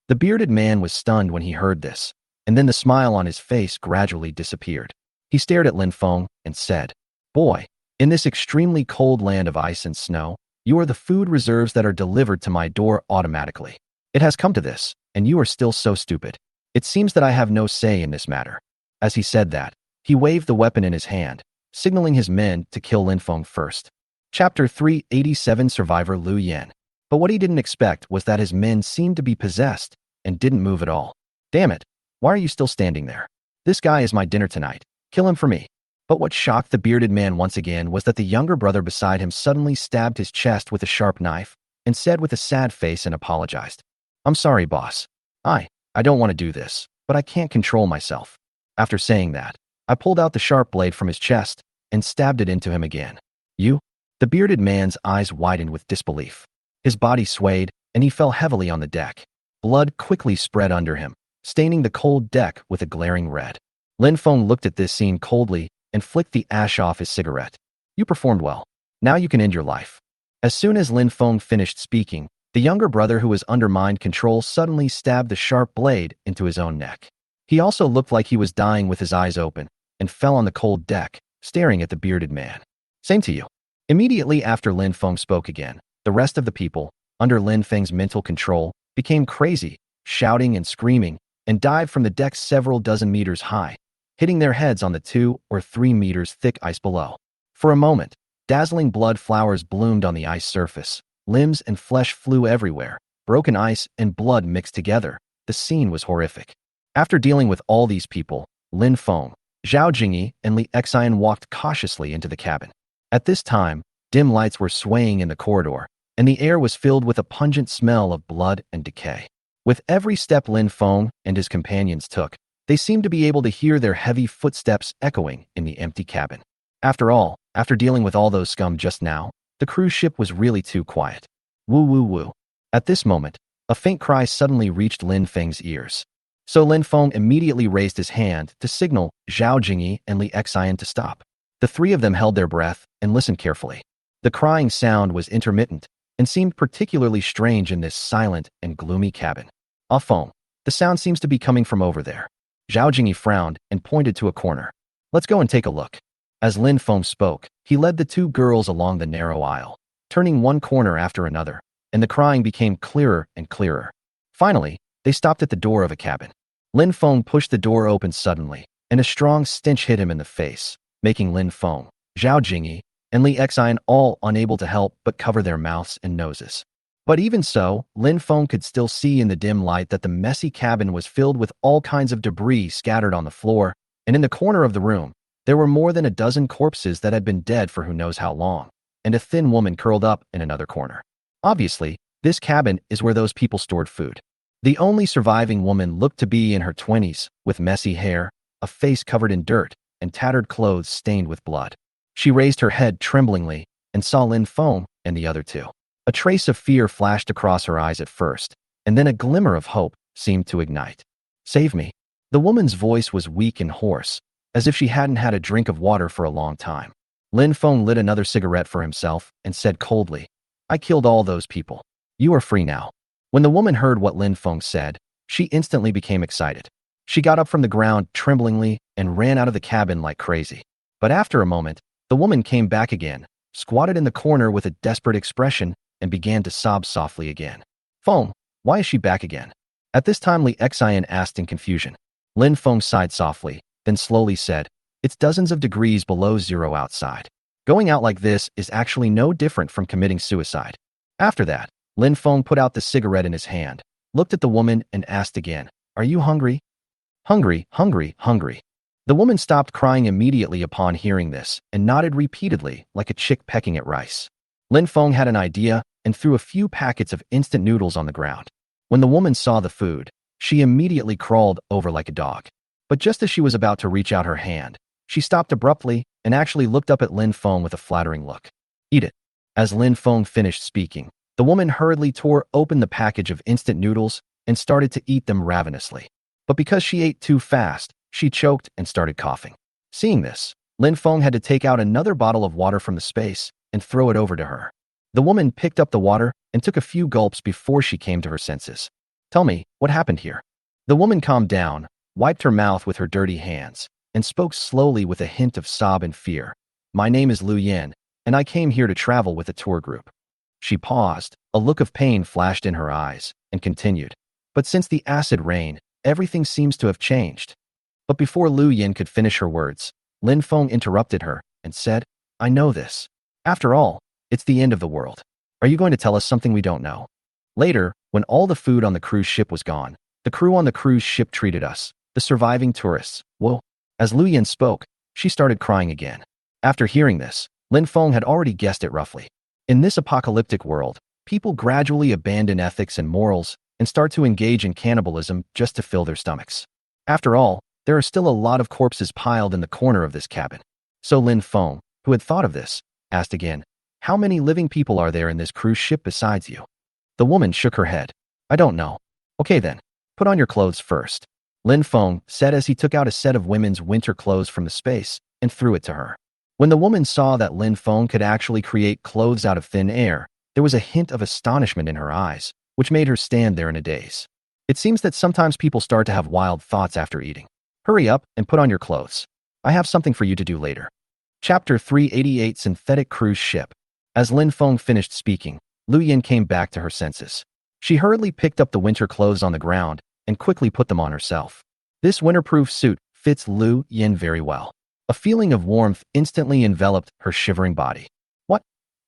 The bearded man was stunned when he heard this, and then the smile on his face gradually disappeared. He stared at Lin Feng and said, Boy, in this extremely cold land of ice and snow, you are the food reserves that are delivered to my door automatically. It has come to this, and you are still so stupid. It seems that I have no say in this matter. As he said that, he waved the weapon in his hand, signaling his men to kill Lin Feng first. Chapter 387 Survivor Liu Yan. But what he didn't expect was that his men seemed to be possessed and didn't move at all. Damn it, why are you still standing there? This guy is my dinner tonight. Kill him for me. But what shocked the bearded man once again was that the younger brother beside him suddenly stabbed his chest with a sharp knife and said with a sad face and apologized. I'm sorry, boss. I don't want to do this, but I can't control myself. After saying that, I pulled out the sharp blade from his chest and stabbed it into him again. You? The bearded man's eyes widened with disbelief. His body swayed, and he fell heavily on the deck. Blood quickly spread under him, staining the cold deck with a glaring red. Lin Feng looked at this scene coldly and flicked the ash off his cigarette. You performed well. Now you can end your life. As soon as Lin Feng finished speaking, the younger brother who was under mind control suddenly stabbed the sharp blade into his own neck. He also looked like he was dying with his eyes open and fell on the cold deck, staring at the bearded man. Same to you. Immediately after Lin Feng spoke again, the rest of the people, under Lin Feng's mental control, became crazy, shouting and screaming, and dived from the deck several dozen meters high, hitting their heads on the 2 or 3 meters thick ice below. For a moment, dazzling blood flowers bloomed on the ice surface. Limbs and flesh flew everywhere. Broken ice and blood mixed together. The scene was horrific. After dealing with all these people, Lin Feng, Zhao Jingyi, and Li Xian walked cautiously into the cabin. At this time, dim lights were swaying in the corridor, and the air was filled with a pungent smell of blood and decay. With every step Lin Feng and his companions took, they seemed to be able to hear their heavy footsteps echoing in the empty cabin. After all, after dealing with all those scum just now, the cruise ship was really too quiet. Woo woo woo. At this moment, a faint cry suddenly reached Lin Feng's ears. So Lin Feng immediately raised his hand to signal Zhao Jingyi and Li Xian to stop. The three of them held their breath and listened carefully. The crying sound was intermittent and seemed particularly strange in this silent and gloomy cabin. Ah Feng, the sound seems to be coming from over there. Zhao Jingyi frowned and pointed to a corner. Let's go and take a look. As Lin Feng spoke, he led the two girls along the narrow aisle, turning one corner after another, and the crying became clearer and clearer. Finally, they stopped at the door of a cabin. Lin Feng pushed the door open suddenly, and a strong stench hit him in the face, making Lin Feng, Zhao Jingyi, and Li Xian all unable to help but cover their mouths and noses. But even so, Lin Feng could still see in the dim light that the messy cabin was filled with all kinds of debris scattered on the floor, and in the corner of the room, there were more than a dozen corpses that had been dead for who knows how long, and a thin woman curled up in another corner. Obviously, this cabin is where those people stored food. The only surviving woman looked to be in her 20s, with messy hair, a face covered in dirt, and tattered clothes stained with blood. She raised her head tremblingly and saw Lin Feng and the other two. A trace of fear flashed across her eyes at first, and then a glimmer of hope seemed to ignite. Save me. The woman's voice was weak and hoarse, as if she hadn't had a drink of water for a long time. Lin Feng lit another cigarette for himself and said coldly, I killed all those people. You are free now. When the woman heard what Lin Feng said, she instantly became excited. She got up from the ground tremblingly and ran out of the cabin like crazy. But after a moment, the woman came back again, squatted in the corner with a desperate expression, and began to sob softly again. Feng, why is she back again? At this time Li Xian asked in confusion. Lin Feng sighed softly, then slowly said, It's dozens of degrees below zero outside. Going out like this is actually no different from committing suicide. After that, Lin Feng put out the cigarette in his hand, looked at the woman and asked again, Are you hungry? Hungry, hungry, hungry. The woman stopped crying immediately upon hearing this and nodded repeatedly like a chick pecking at rice. Lin Feng had an idea and threw a few packets of instant noodles on the ground. When the woman saw the food, she immediately crawled over like a dog. But just as she was about to reach out her hand, she stopped abruptly and actually looked up at Lin Feng with a flattering look. Eat it. As Lin Feng finished speaking, the woman hurriedly tore open the package of instant noodles and started to eat them ravenously. But because she ate too fast, she choked and started coughing. Seeing this, Lin Feng had to take out another bottle of water from the space and throw it over to her. The woman picked up the water and took a few gulps before she came to her senses. Tell me, what happened here? The woman calmed down, wiped her mouth with her dirty hands, and spoke slowly with a hint of sob and fear. My name is Lu Yin, and I came here to travel with a tour group. She paused, a look of pain flashed in her eyes, and continued. But since the acid rain, everything seems to have changed. But before Lu Yin could finish her words, Lin Feng interrupted her and said, I know this. After all, it's the end of the world. Are you going to tell us something we don't know? Later, when all the food on the cruise ship was gone, the crew on the cruise ship treated us, the surviving tourists, well. As Lu Yin spoke, she started crying again. After hearing this, Lin Feng had already guessed it roughly. In this apocalyptic world, people gradually abandon ethics and morals and start to engage in cannibalism just to fill their stomachs. After all, there are still a lot of corpses piled in the corner of this cabin. So Lin Feng, who had thought of this, asked again, How many living people are there in this cruise ship besides you? The woman shook her head. I don't know. Okay then, put on your clothes first. Lin Feng said as he took out a set of women's winter clothes from the space and threw it to her. When the woman saw that Lin Feng could actually create clothes out of thin air, there was a hint of astonishment in her eyes, which made her stand there in a daze. It seems that sometimes people start to have wild thoughts after eating. Hurry up and put on your clothes. I have something for you to do later. Chapter 388 Synthetic Cruise Ship. As Lin Feng finished speaking, Lu Yin came back to her senses. She hurriedly picked up the winter clothes on the ground and quickly put them on herself. This winterproof suit fits Lu Yin very well. A feeling of warmth instantly enveloped her shivering body. What?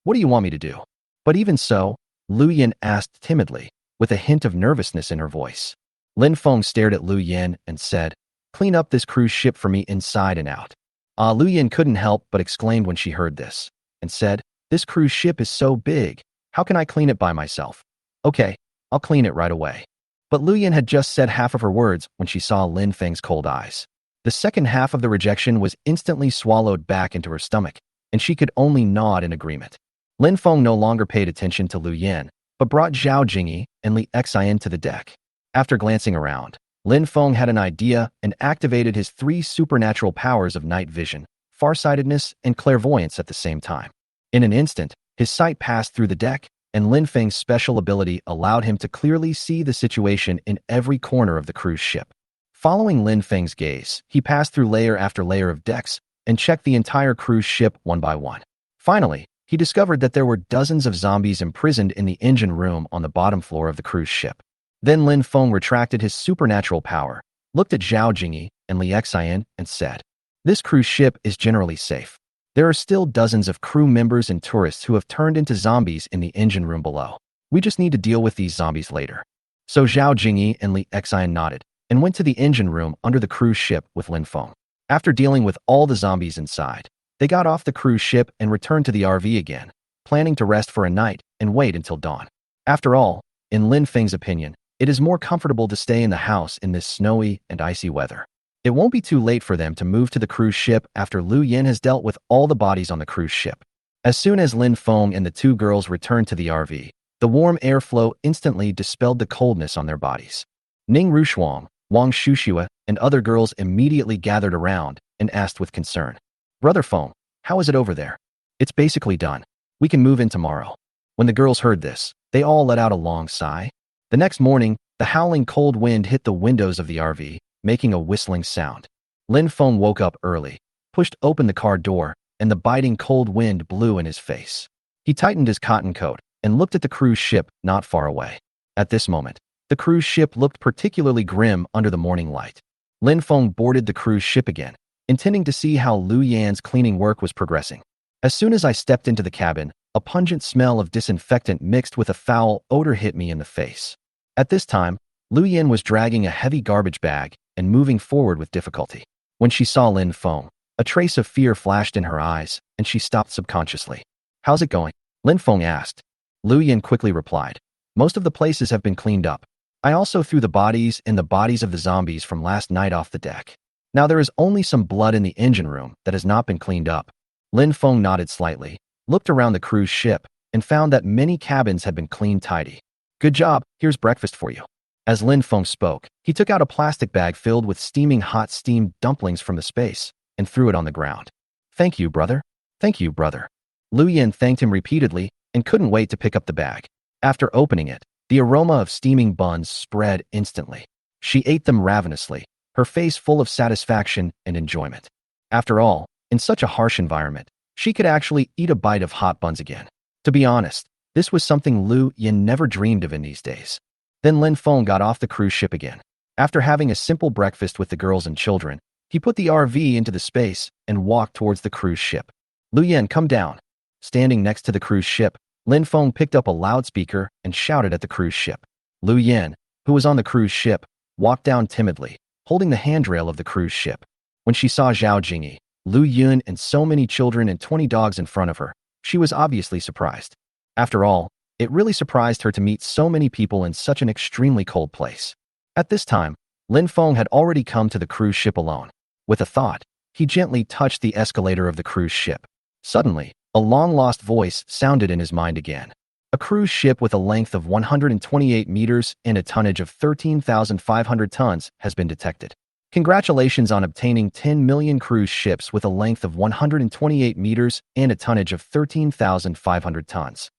What do you want me to do? But even so, Lu Yin asked timidly, with a hint of nervousness in her voice. Lin Feng stared at Lu Yin and said, Clean up this cruise ship for me inside and out. Lu Yin couldn't help but exclaimed when she heard this, and said, This cruise ship is so big, how can I clean it by myself? Okay, I'll clean it right away. But Lu Yin had just said half of her words when she saw Lin Feng's cold eyes. The second half of the rejection was instantly swallowed back into her stomach, and she could only nod in agreement. Lin Feng no longer paid attention to Lu Yin, but brought Zhao Jingyi and Li Xian to the deck. After glancing around, Lin Feng had an idea and activated his 3 supernatural powers of night vision, farsightedness, and clairvoyance at the same time. In an instant, his sight passed through the deck, and Lin Feng's special ability allowed him to clearly see the situation in every corner of the cruise ship. Following Lin Feng's gaze, he passed through layer after layer of decks and checked the entire cruise ship one by one. Finally, he discovered that there were dozens of zombies imprisoned in the engine room on the bottom floor of the cruise ship. Then Lin Feng retracted his supernatural power, looked at Zhao Jingyi and Li Xian, and said, This cruise ship is generally safe. There are still dozens of crew members and tourists who have turned into zombies in the engine room below. We just need to deal with these zombies later. So Zhao Jingyi and Li Xian nodded and went to the engine room under the cruise ship with Lin Feng. After dealing with all the zombies inside, they got off the cruise ship and returned to the RV again, planning to rest for a night and wait until dawn. After all, in Lin Feng's opinion, it is more comfortable to stay in the house in this snowy and icy weather. It won't be too late for them to move to the cruise ship after Lu Yin has dealt with all the bodies on the cruise ship. As soon as Lin Feng and the 2 girls returned to the RV, the warm airflow instantly dispelled the coldness on their bodies. Ning Rushuang, Wang Shushua, and other girls immediately gathered around and asked with concern, Brother Feng, how is it over there? It's basically done. We can move in tomorrow. When the girls heard this, they all let out a long sigh. The next morning, the howling cold wind hit the windows of the RV, making a whistling sound. Lin Feng woke up early, pushed open the car door, and the biting cold wind blew in his face. He tightened his cotton coat and looked at the cruise ship not far away. At this moment, the cruise ship looked particularly grim under the morning light. Lin Feng boarded the cruise ship again, intending to see how Lu Yan's cleaning work was progressing. As soon as I stepped into the cabin, a pungent smell of disinfectant mixed with a foul odor hit me in the face. At this time, Lu Yin was dragging a heavy garbage bag and moving forward with difficulty. When she saw Lin Feng, a trace of fear flashed in her eyes, and she stopped subconsciously. How's it going? Lin Feng asked. Lu Yin quickly replied, Most of the places have been cleaned up. I also threw the bodies and the bodies of the zombies from last night off the deck. Now there is only some blood in the engine room that has not been cleaned up. Lin Feng nodded slightly, looked around the cruise ship, and found that many cabins had been cleaned tidy. Good job, here's breakfast for you. As Lin Feng spoke, he took out a plastic bag filled with steaming hot steamed dumplings from the space and threw it on the ground. Thank you, brother. Thank you, brother. Lu Yin thanked him repeatedly and couldn't wait to pick up the bag. After opening it, the aroma of steaming buns spread instantly. She ate them ravenously, her face full of satisfaction and enjoyment. After all, in such a harsh environment, she could actually eat a bite of hot buns again. To be honest, this was something Lu Yin never dreamed of in these days. Then Lin Feng got off the cruise ship again. After having a simple breakfast with the girls and children, he put the RV into the space and walked towards the cruise ship. Lu Yin, come down. Standing next to the cruise ship, Lin Feng picked up a loudspeaker and shouted at the cruise ship. Lu Yin, who was on the cruise ship, walked down timidly, holding the handrail of the cruise ship. When she saw Zhao Jingyi, Lu Yun, and so many children and 20 dogs in front of her, she was obviously surprised. After all, it really surprised her to meet so many people in such an extremely cold place. At this time, Lin Feng had already come to the cruise ship alone. With a thought, he gently touched the escalator of the cruise ship. Suddenly, a long-lost voice sounded in his mind again. A cruise ship with a length of 128 meters and a tonnage of 13,500 tons has been detected. Congratulations on obtaining 10 million cruise ships with a length of 128 meters and a tonnage of 13,500 tons.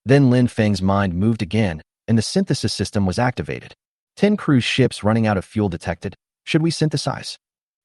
Then Lin Feng's mind moved again, and the synthesis system was activated. 10 cruise ships running out of fuel detected. Should we synthesize?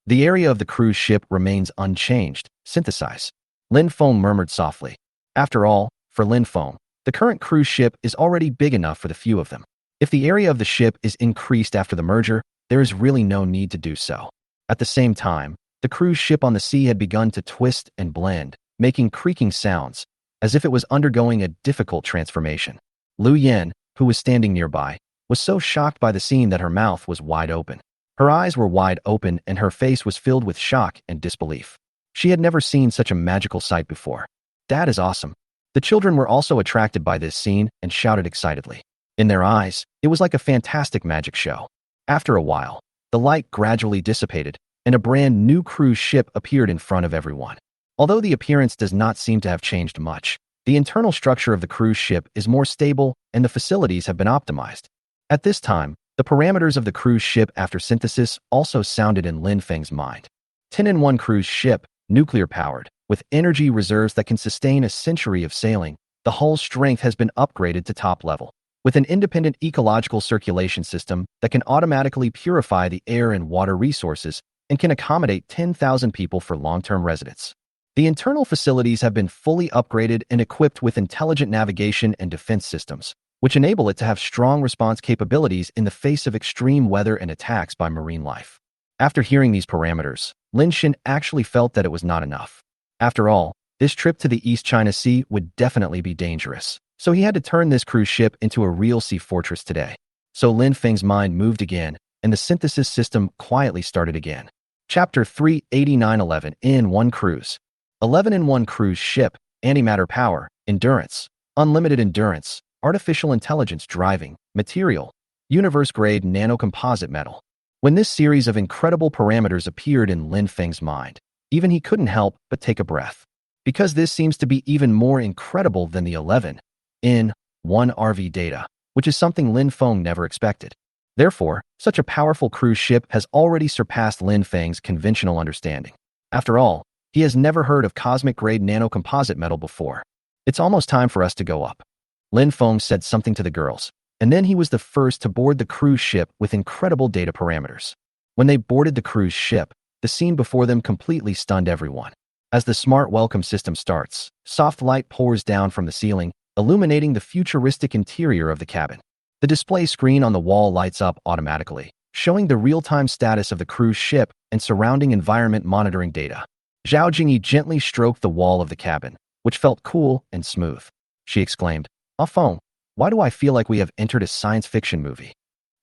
The area of the cruise ship remains unchanged. Synthesize. Lin Feng murmured softly. After all, for Lin Feng, the current cruise ship is already big enough for the few of them. If the area of the ship is increased after the merger, there is really no need to do so. At the same time, the cruise ship on the sea had begun to twist and blend, making creaking sounds, as if it was undergoing a difficult transformation. Lu Yan, who was standing nearby, was so shocked by the scene that her mouth was wide open. Her eyes were wide open and her face was filled with shock and disbelief. She had never seen such a magical sight before. That is awesome. The children were also attracted by this scene and shouted excitedly. In their eyes, it was like a fantastic magic show. After a while, the light gradually dissipated, and a brand new cruise ship appeared in front of everyone. Although the appearance does not seem to have changed much, the internal structure of the cruise ship is more stable and the facilities have been optimized. At this time, the parameters of the cruise ship after synthesis also sounded in Lin Feng's mind. 10-in-1 cruise ship, nuclear-powered, with energy reserves that can sustain a century of sailing. The hull strength has been upgraded to top level, with an independent ecological circulation system that can automatically purify the air and water resources and can accommodate 10,000 people for long-term residence. The internal facilities have been fully upgraded and equipped with intelligent navigation and defense systems, which enable it to have strong response capabilities in the face of extreme weather and attacks by marine life. After hearing these parameters, Lin Xin actually felt that it was not enough. After all, this trip to the East China Sea would definitely be dangerous, so he had to turn this cruise ship into a real sea fortress today. So Lin Feng's mind moved again, and the synthesis system quietly started again. Chapter 389:11 in one cruise. 11-in-1 cruise ship, antimatter power, endurance, unlimited endurance, artificial intelligence driving, material, universe-grade nanocomposite metal. When this series of incredible parameters appeared in Lin Feng's mind, even he couldn't help but take a breath. Because this seems to be even more incredible than the 11-in-1 RV data, which is something Lin Feng never expected. Therefore, such a powerful cruise ship has already surpassed Lin Feng's conventional understanding. After all, he has never heard of cosmic-grade nanocomposite metal before. It's almost time for us to go up. Lin Feng said something to the girls, and then he was the first to board the cruise ship with incredible data parameters. When they boarded the cruise ship, the scene before them completely stunned everyone. As the smart welcome system starts, soft light pours down from the ceiling, illuminating the futuristic interior of the cabin. The display screen on the wall lights up automatically, showing the real-time status of the cruise ship and surrounding environment monitoring data. Zhao Jingyi gently stroked the wall of the cabin, which felt cool and smooth. She exclaimed, "Ah Feng, why do I feel like we have entered a science fiction movie?"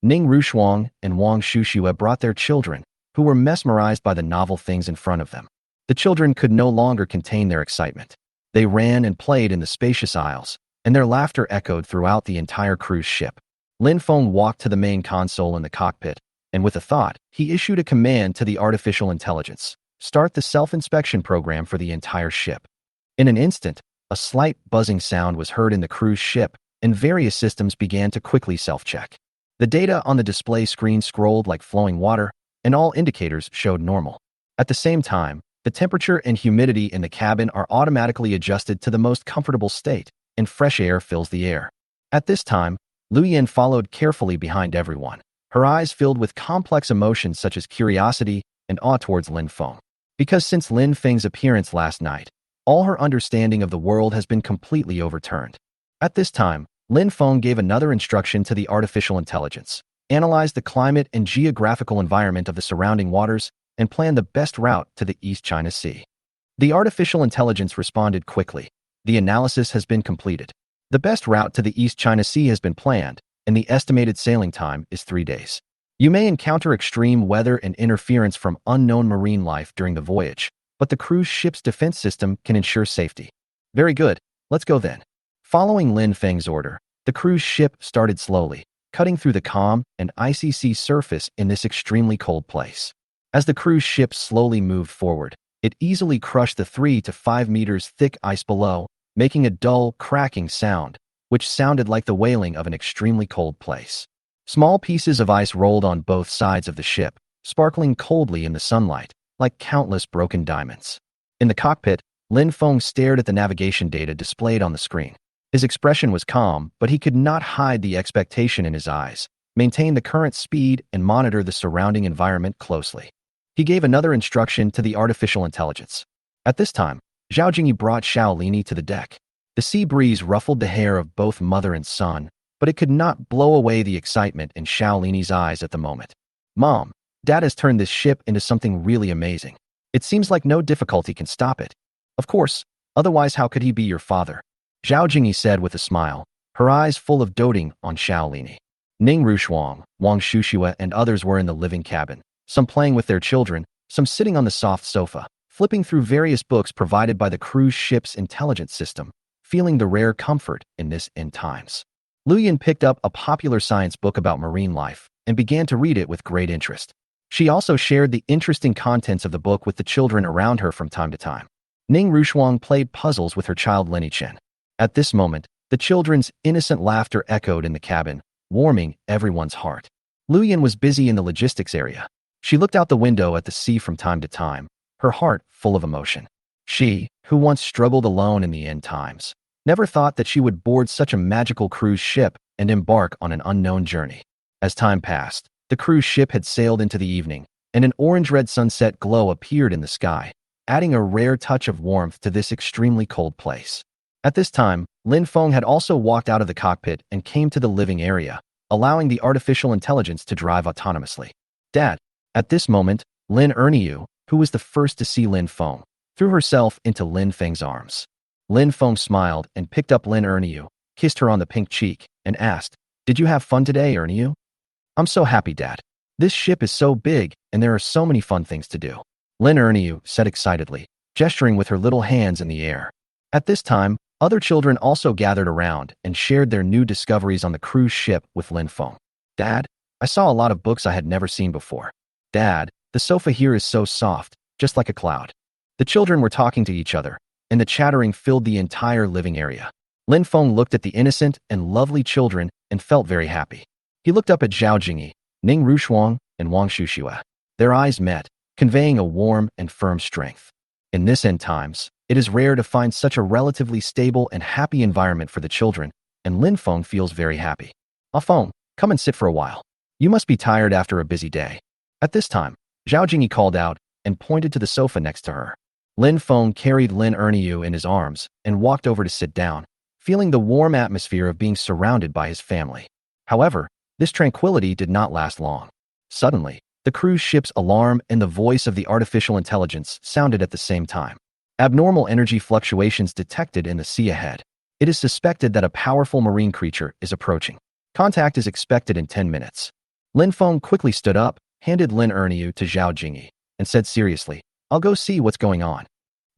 Ning Rushuang and Wang Shushue brought their children, who were mesmerized by the novel things in front of them. The children could no longer contain their excitement. They ran and played in the spacious aisles, and their laughter echoed throughout the entire cruise ship. Lin Feng walked to the main console in the cockpit, and with a thought, he issued a command to the artificial intelligence. Start the self-inspection program for the entire ship. In an instant, a slight buzzing sound was heard in the cruise ship, and various systems began to quickly self-check. The data on the display screen scrolled like flowing water, and all indicators showed normal. At the same time, the temperature and humidity in the cabin are automatically adjusted to the most comfortable state, and fresh air fills the air. At this time, Lu Yan followed carefully behind everyone, her eyes filled with complex emotions such as curiosity and awe towards Lin Feng. Because since Lin Feng's appearance last night, all her understanding of the world has been completely overturned. At this time, Lin Feng gave another instruction to the artificial intelligence: analyze the climate and geographical environment of the surrounding waters and plan the best route to the East China Sea. The artificial intelligence responded quickly. The analysis has been completed. The best route to the East China Sea has been planned, and the estimated sailing time is 3 days. You may encounter extreme weather and interference from unknown marine life during the voyage, but the cruise ship's defense system can ensure safety. Very good, let's go then. Following Lin Feng's order, the cruise ship started slowly, cutting through the calm and icy sea surface in this extremely cold place. As the cruise ship slowly moved forward, it easily crushed the 3 to 5 meters thick ice below, making a dull, cracking sound, which sounded like the wailing of an extremely cold place. Small pieces of ice rolled on both sides of the ship, sparkling coldly in the sunlight, like countless broken diamonds. In the cockpit, Lin Feng stared at the navigation data displayed on the screen. His expression was calm, but he could not hide the expectation in his eyes, maintain the current speed, and monitor the surrounding environment closely. He gave another instruction to the artificial intelligence. At this time, Zhao Jingyi brought Xiao Lini to the deck. The sea breeze ruffled the hair of both mother and son, but it could not blow away the excitement in Xiao Lini's eyes at the moment. "Mom, Dad has turned this ship into something really amazing. It seems like no difficulty can stop it." "Of course, otherwise how could he be your father?" Zhao Jingyi said with a smile, her eyes full of doting on Xiao Lini. Ning Rushuang, Wang Shushua, and others were in the living cabin, some playing with their children, some sitting on the soft sofa, flipping through various books provided by the cruise ship's intelligence system, feeling the rare comfort in this end times. Lu Yin picked up a popular science book about marine life and began to read it with great interest. She also shared the interesting contents of the book with the children around her from time to time. Ning Rushuang played puzzles with her child Lenny Chen. At this moment, the children's innocent laughter echoed in the cabin, warming everyone's heart. Lu Yin was busy in the logistics area. She looked out the window at the sea from time to time, her heart full of emotion. She, who once struggled alone in the end times, never thought that she would board such a magical cruise ship and embark on an unknown journey. As time passed, the cruise ship had sailed into the evening, and an orange-red sunset glow appeared in the sky, adding a rare touch of warmth to this extremely cold place. At this time, Lin Feng had also walked out of the cockpit and came to the living area, allowing the artificial intelligence to drive autonomously. "Dad." At this moment, Lin Erniu, who was the first to see Lin Feng, threw herself into Lin Feng's arms. Lin Feng smiled and picked up Lin Erniu, kissed her on the pink cheek, and asked, "Did you have fun today, Erniu?" "I'm so happy, Dad. This ship is so big, and there are so many fun things to do," Lin Erniu said excitedly, gesturing with her little hands in the air. At this time, other children also gathered around and shared their new discoveries on the cruise ship with Lin Feng. "Dad, I saw a lot of books I had never seen before. Dad, the sofa here is so soft, just like a cloud." The children were talking to each other, and the chattering filled the entire living area. Lin Feng looked at the innocent and lovely children and felt very happy. He looked up at Zhao Jingyi, Ning Rushuang, and Wang Shushua. Their eyes met, conveying a warm and firm strength. In this end times, it is rare to find such a relatively stable and happy environment for the children, and Lin Feng feels very happy. "Ah Feng, come and sit for a while. You must be tired after a busy day." At this time, Zhao Jingyi called out and pointed to the sofa next to her. Lin Feng carried Lin Erniu in his arms and walked over to sit down, feeling the warm atmosphere of being surrounded by his family. However, this tranquility did not last long. Suddenly, the cruise ship's alarm and the voice of the artificial intelligence sounded at the same time. Abnormal energy fluctuations detected in the sea ahead. It is suspected that a powerful marine creature is approaching. Contact is expected in 10 minutes. Lin Feng quickly stood up, handed Lin Erniu to Zhao Jingyi, and said seriously, "I'll go see what's going on."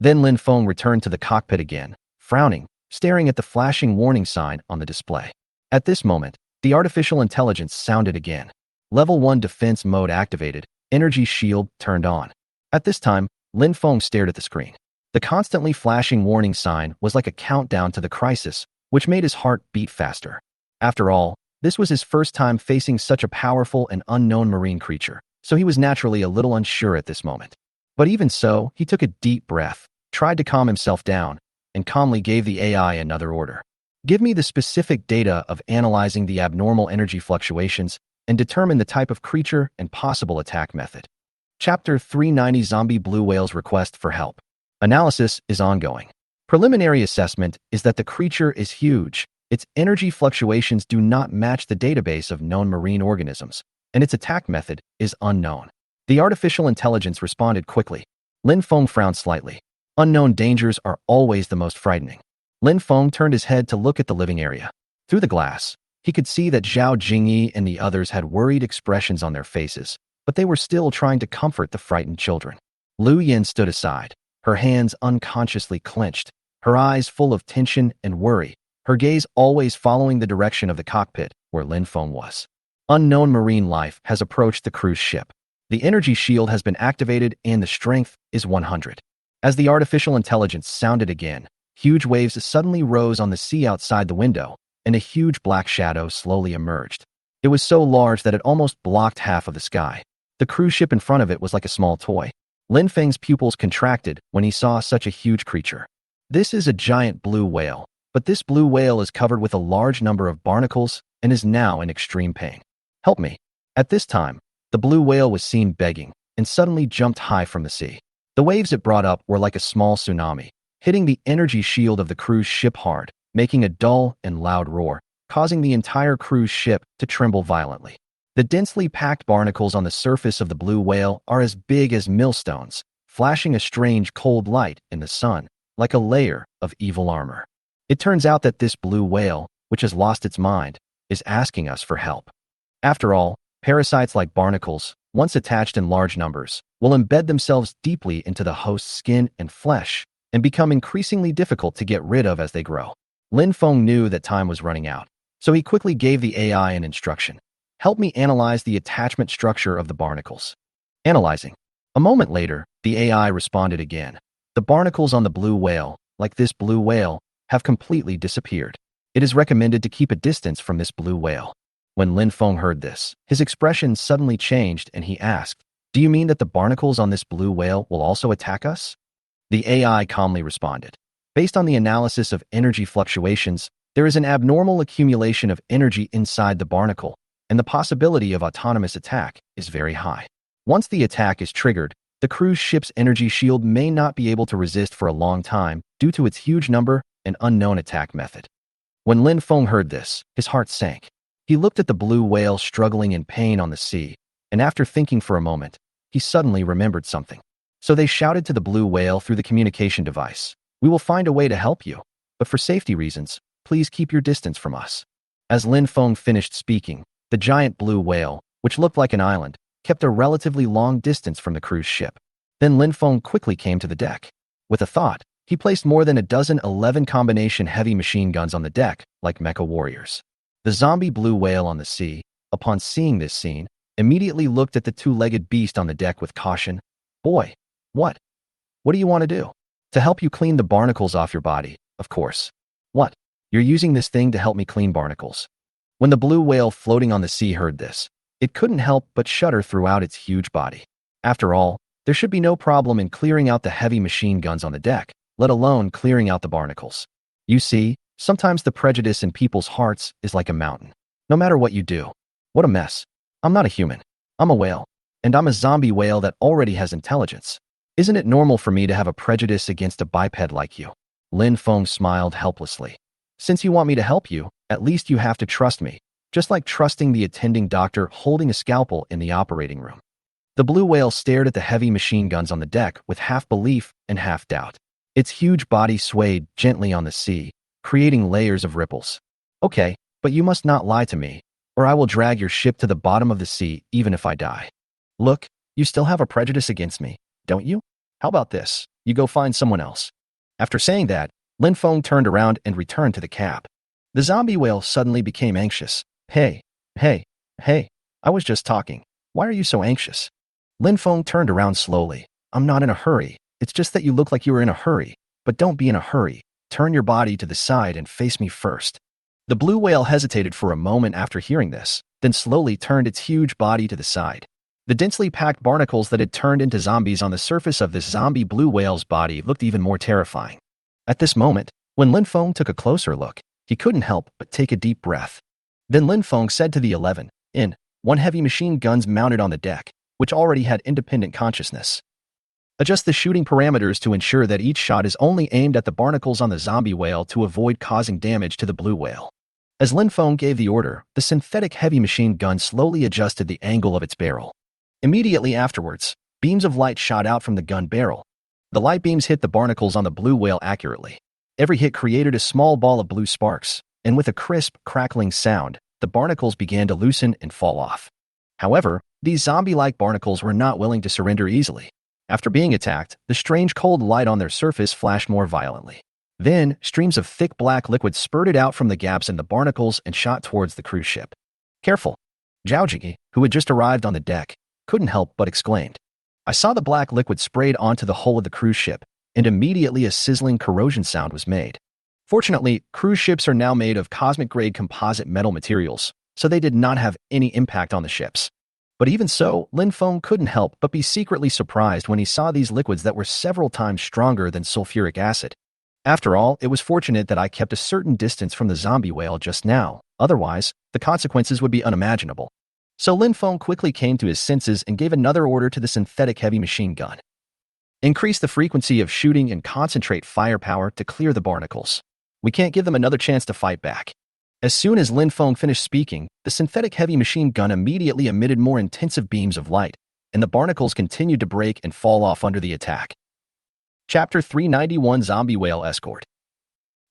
Then Lin Feng returned to the cockpit again, frowning, staring at the flashing warning sign on the display. At this moment, the artificial intelligence sounded again. Level 1 defense mode activated, energy shield turned on. At this time, Lin Feng stared at the screen. The constantly flashing warning sign was like a countdown to the crisis, which made his heart beat faster. After all, this was his first time facing such a powerful and unknown marine creature, so he was naturally a little unsure at this moment. But even so, he took a deep breath, tried to calm himself down, and calmly gave the AI another order. "Give me the specific data of analyzing the abnormal energy fluctuations and determine the type of creature and possible attack method." Chapter 390 Zombie Blue Whale's Request for Help. Analysis is ongoing. Preliminary assessment is that the creature is huge, its energy fluctuations do not match the database of known marine organisms, and its attack method is unknown. The artificial intelligence responded quickly. Lin Feng frowned slightly. Unknown dangers are always the most frightening. Lin Feng turned his head to look at the living area. Through the glass, he could see that Zhao Jingyi and the others had worried expressions on their faces, but they were still trying to comfort the frightened children. Lu Yin stood aside, her hands unconsciously clenched, her eyes full of tension and worry, her gaze always following the direction of the cockpit where Lin Feng was. Unknown marine life has approached the cruise ship. The energy shield has been activated and the strength is 100. As the artificial intelligence sounded again, huge waves suddenly rose on the sea outside the window, and a huge black shadow slowly emerged. It was so large that it almost blocked half of the sky. The cruise ship in front of it was like a small toy. Lin Feng's pupils contracted when he saw such a huge creature. This is a giant blue whale, but this blue whale is covered with a large number of barnacles and is now in extreme pain. Help me. At this time, the blue whale was seen begging and suddenly jumped high from the sea. The waves it brought up were like a small tsunami, hitting the energy shield of the cruise ship hard, making a dull and loud roar, causing the entire cruise ship to tremble violently. The densely packed barnacles on the surface of the blue whale are as big as millstones, flashing a strange cold light in the sun, like a layer of evil armor. It turns out that this blue whale, which has lost its mind, is asking us for help. After all, parasites like barnacles, once attached in large numbers, will embed themselves deeply into the host's skin and flesh and become increasingly difficult to get rid of as they grow. Lin Feng knew that time was running out, so he quickly gave the AI an instruction. Help me analyze the attachment structure of the barnacles. Analyzing. A moment later, the AI responded again. The barnacles on the blue whale, like this blue whale, have completely disappeared. It is recommended to keep a distance from this blue whale. When Lin Feng heard this, his expression suddenly changed and he asked, "Do you mean that the barnacles on this blue whale will also attack us?" The AI calmly responded. Based on the analysis of energy fluctuations, there is an abnormal accumulation of energy inside the barnacle, and the possibility of autonomous attack is very high. Once the attack is triggered, the cruise ship's energy shield may not be able to resist for a long time due to its huge number and unknown attack method. When Lin Feng heard this, his heart sank. He looked at the blue whale struggling in pain on the sea, and after thinking for a moment, he suddenly remembered something. So they shouted to the blue whale through the communication device, "We will find a way to help you, but for safety reasons, please keep your distance from us." As Lin Feng finished speaking, the giant blue whale, which looked like an island, kept a relatively long distance from the cruise ship. Then Lin Feng quickly came to the deck. With a thought, he placed more than a dozen 11 combination heavy machine guns on the deck, like mecha warriors. The zombie blue whale on the sea, upon seeing this scene, immediately looked at the two-legged beast on the deck with caution. "Boy, what? What do you want to do?" "To help you clean the barnacles off your body, of course." "What? You're using this thing to help me clean barnacles?" When the blue whale floating on the sea heard this, it couldn't help but shudder throughout its huge body. After all, there should be no problem in clearing out the heavy machine guns on the deck, let alone clearing out the barnacles. You see, sometimes the prejudice in people's hearts is like a mountain. No matter what you do. What a mess. I'm not a human. I'm a whale. And I'm a zombie whale that already has intelligence. Isn't it normal for me to have a prejudice against a biped like you? Lin Feng smiled helplessly. Since you want me to help you, at least you have to trust me, just like trusting the attending doctor holding a scalpel in the operating room. The blue whale stared at the heavy machine guns on the deck with half belief and half doubt. Its huge body swayed gently on the sea, creating layers of ripples. "Okay, but you must not lie to me, or I will drag your ship to the bottom of the sea even if I die." "Look, you still have a prejudice against me, don't you? How about this? You go find someone else." After saying that, Lin Feng turned around and returned to the cab. The zombie whale suddenly became anxious. Hey, I was just talking. Why are you so anxious?" Lin Feng turned around slowly. "I'm not in a hurry. It's just that you look like you were in a hurry. But don't be in a hurry. Turn your body to the side and face me first." The blue whale hesitated for a moment after hearing this, then slowly turned its huge body to the side. The densely packed barnacles that had turned into zombies on the surface of this zombie blue whale's body looked even more terrifying. At this moment, when Lin Feng took a closer look, he couldn't help but take a deep breath. Then Lin Feng said to the 11 in 1 heavy machine guns mounted on the deck, which already had independent consciousness. "Adjust the shooting parameters to ensure that each shot is only aimed at the barnacles on the zombie whale to avoid causing damage to the blue whale." As Lin Feng gave the order, the synthetic heavy machine gun slowly adjusted the angle of its barrel. Immediately afterwards, beams of light shot out from the gun barrel. The light beams hit the barnacles on the blue whale accurately. Every hit created a small ball of blue sparks, and with a crisp, crackling sound, the barnacles began to loosen and fall off. However, these zombie-like barnacles were not willing to surrender easily. After being attacked, the strange cold light on their surface flashed more violently. Then, streams of thick black liquid spurted out from the gaps in the barnacles and shot towards the cruise ship. "Careful!" Zhao Jigi, who had just arrived on the deck, couldn't help but exclaimed. "I saw the black liquid sprayed onto the hull of the cruise ship, and immediately a sizzling corrosion sound was made." Fortunately, cruise ships are now made of cosmic-grade composite metal materials, so they did not have any impact on the ships. But even so, Lin Feng couldn't help but be secretly surprised when he saw these liquids that were several times stronger than sulfuric acid. After all, it was fortunate that I kept a certain distance from the zombie whale just now, otherwise, the consequences would be unimaginable. So Lin Feng quickly came to his senses and gave another order to the synthetic heavy machine gun. Increase the frequency of shooting and concentrate firepower to clear the barnacles. We can't give them another chance to fight back. As soon as Lin Feng finished speaking, the synthetic heavy machine gun immediately emitted more intensive beams of light, and the barnacles continued to break and fall off under the attack. Chapter 391 Zombie Whale Escort.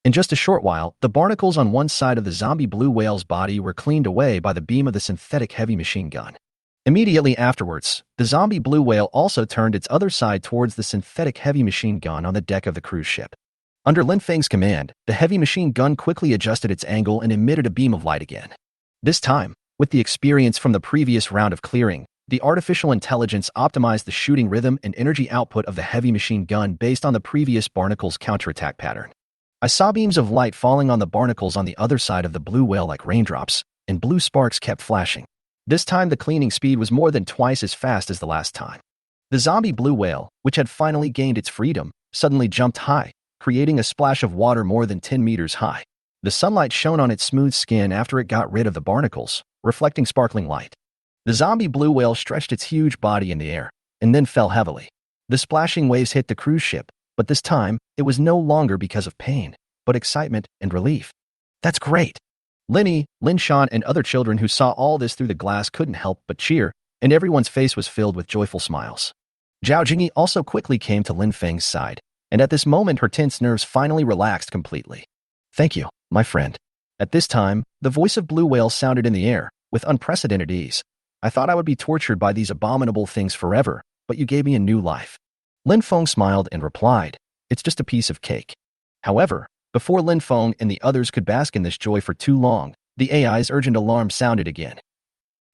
In just a short while, the barnacles on one side of the zombie blue whale's body were cleaned away by the beam of the synthetic heavy machine gun. Immediately afterwards, the zombie blue whale also turned its other side towards the synthetic heavy machine gun on the deck of the cruise ship. Under Lin Feng's command, the heavy machine gun quickly adjusted its angle and emitted a beam of light again. This time, with the experience from the previous round of clearing, the artificial intelligence optimized the shooting rhythm and energy output of the heavy machine gun based on the previous barnacles' counterattack pattern. I saw beams of light falling on the barnacles on the other side of the blue whale like raindrops, and blue sparks kept flashing. This time the cleaning speed was more than twice as fast as the last time. The zombie blue whale, which had finally gained its freedom, suddenly jumped high, creating a splash of water more than 10 meters high. The sunlight shone on its smooth skin after it got rid of the barnacles, reflecting sparkling light. The zombie blue whale stretched its huge body in the air, and then fell heavily. The splashing waves hit the cruise ship, but this time, it was no longer because of pain, but excitement and relief. That's great! Linny, Lin Shan, and other children who saw all this through the glass couldn't help but cheer, and everyone's face was filled with joyful smiles. Zhao Jingyi also quickly came to Lin Feng's side, and at this moment her tense nerves finally relaxed completely. Thank you, my friend. At this time, the voice of Blue Whale sounded in the air, with unprecedented ease. I thought I would be tortured by these abominable things forever, but you gave me a new life. Lin Feng smiled and replied, it's just a piece of cake. However, before Lin Feng and the others could bask in this joy for too long, the AI's urgent alarm sounded again.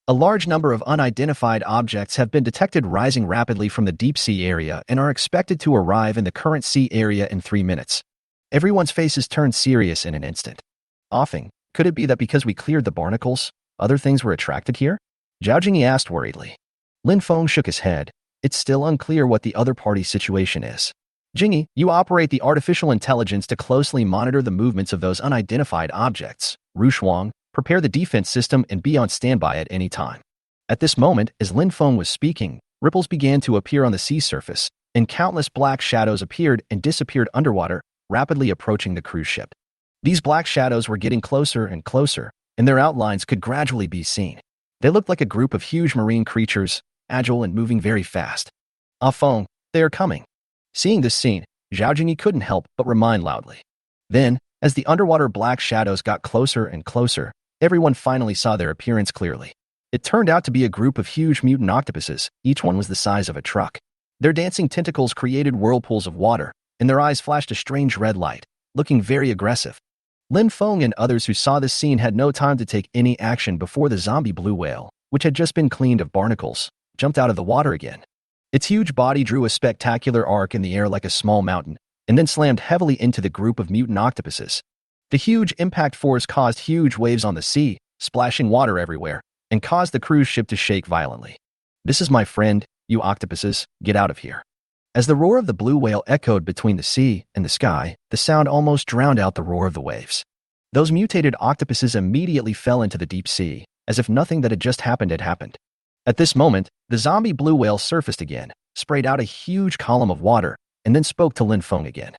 A large number of unidentified objects have been detected rising rapidly from the deep sea area and are expected to arrive in the current sea area in 3 minutes. Everyone's faces turned serious in an instant. Offing, could it be that because we cleared the barnacles, other things were attracted here? Zhao Jingyi asked worriedly. Lin Feng shook his head. It's still unclear what the other party's situation is. Jingyi, you operate the artificial intelligence to closely monitor the movements of those unidentified objects. Rushuang, prepare the defense system and be on standby at any time. At this moment, as Lin Feng was speaking, ripples began to appear on the sea surface, and countless black shadows appeared and disappeared underwater, rapidly approaching the cruise ship. These black shadows were getting closer and closer, and their outlines could gradually be seen. They looked like a group of huge marine creatures, agile and moving very fast. Ah Feng, they are coming. Seeing this scene, Zhao Jingyi couldn't help but remind loudly. Then, as the underwater black shadows got closer and closer, everyone finally saw their appearance clearly. It turned out to be a group of huge mutant octopuses, each one was the size of a truck. Their dancing tentacles created whirlpools of water, and their eyes flashed a strange red light, looking very aggressive. Lin Feng and others who saw this scene had no time to take any action before the zombie blue whale, which had just been cleaned of barnacles, jumped out of the water again. Its huge body drew a spectacular arc in the air like a small mountain, and then slammed heavily into the group of mutant octopuses. The huge impact force caused huge waves on the sea, splashing water everywhere, and caused the cruise ship to shake violently. This is my friend, you octopuses, get out of here. As the roar of the blue whale echoed between the sea and the sky, the sound almost drowned out the roar of the waves. Those mutated octopuses immediately fell into the deep sea, as if nothing that had just happened had happened. At this moment, the zombie blue whale surfaced again, sprayed out a huge column of water, and then spoke to Lin Feng again.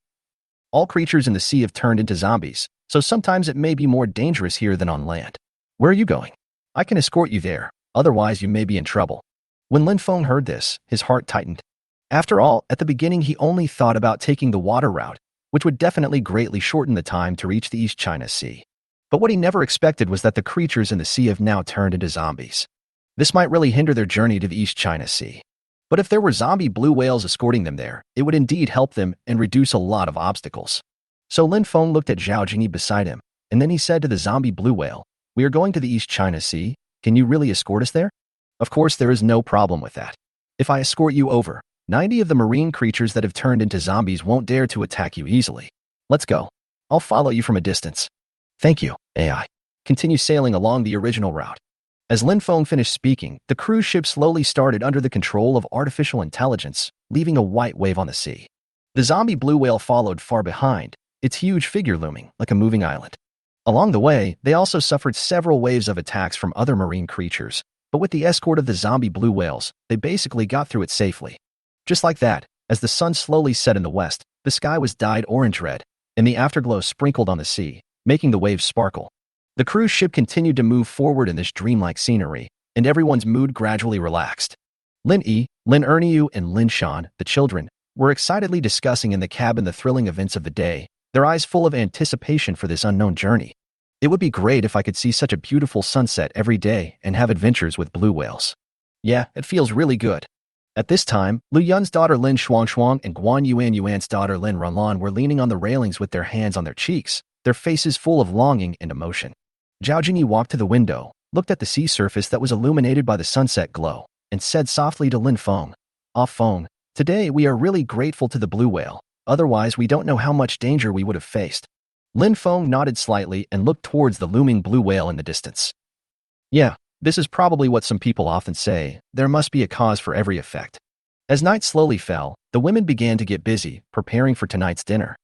All creatures in the sea have turned into zombies, so sometimes it may be more dangerous here than on land. Where are you going? I can escort you there, otherwise you may be in trouble. When Lin Feng heard this, his heart tightened. After all, at the beginning he only thought about taking the water route, which would definitely greatly shorten the time to reach the East China Sea. But what he never expected was that the creatures in the sea have now turned into zombies. This might really hinder their journey to the East China Sea. But if there were zombie blue whales escorting them there, it would indeed help them and reduce a lot of obstacles. So Lin Feng looked at Zhao Jingyi beside him, and then he said to the zombie blue whale, "We are going to the East China Sea. Can you really escort us there?" Of course, there is no problem with that. If I escort you over, 90 of the marine creatures that have turned into zombies won't dare to attack you easily. Let's go. I'll follow you from a distance. Thank you, AI. Continue sailing along the original route. As Lin Feng finished speaking, the cruise ship slowly started under the control of artificial intelligence, leaving a white wave on the sea. The zombie blue whale followed far behind, its huge figure looming like a moving island. Along the way, they also suffered several waves of attacks from other marine creatures, but with the escort of the zombie blue whales, they basically got through it safely. Just like that, as the sun slowly set in the west, the sky was dyed orange red, and the afterglow sprinkled on the sea, making the waves sparkle. The cruise ship continued to move forward in this dreamlike scenery, and everyone's mood gradually relaxed. Lin Yi, Lin Erniu, and Lin Shan, the children, were excitedly discussing in the cabin the thrilling events of the day, their eyes full of anticipation for this unknown journey. It would be great if I could see such a beautiful sunset every day and have adventures with blue whales. Yeah, it feels really good. At this time, Lu Yun's daughter Lin Shuangshuang and Guan Yuan's daughter Lin Runlan were leaning on the railings with their hands on their cheeks, their faces full of longing and emotion. Zhao Jingyi walked to the window, looked at the sea surface that was illuminated by the sunset glow, and said softly to Lin Feng, "Ah Feng, today we are really grateful to the blue whale, otherwise we don't know how much danger we would have faced." Lin Feng nodded slightly and looked towards the looming blue whale in the distance. Yeah, this is probably what some people often say, there must be a cause for every effect. As night slowly fell, the women began to get busy, preparing for tonight's dinner.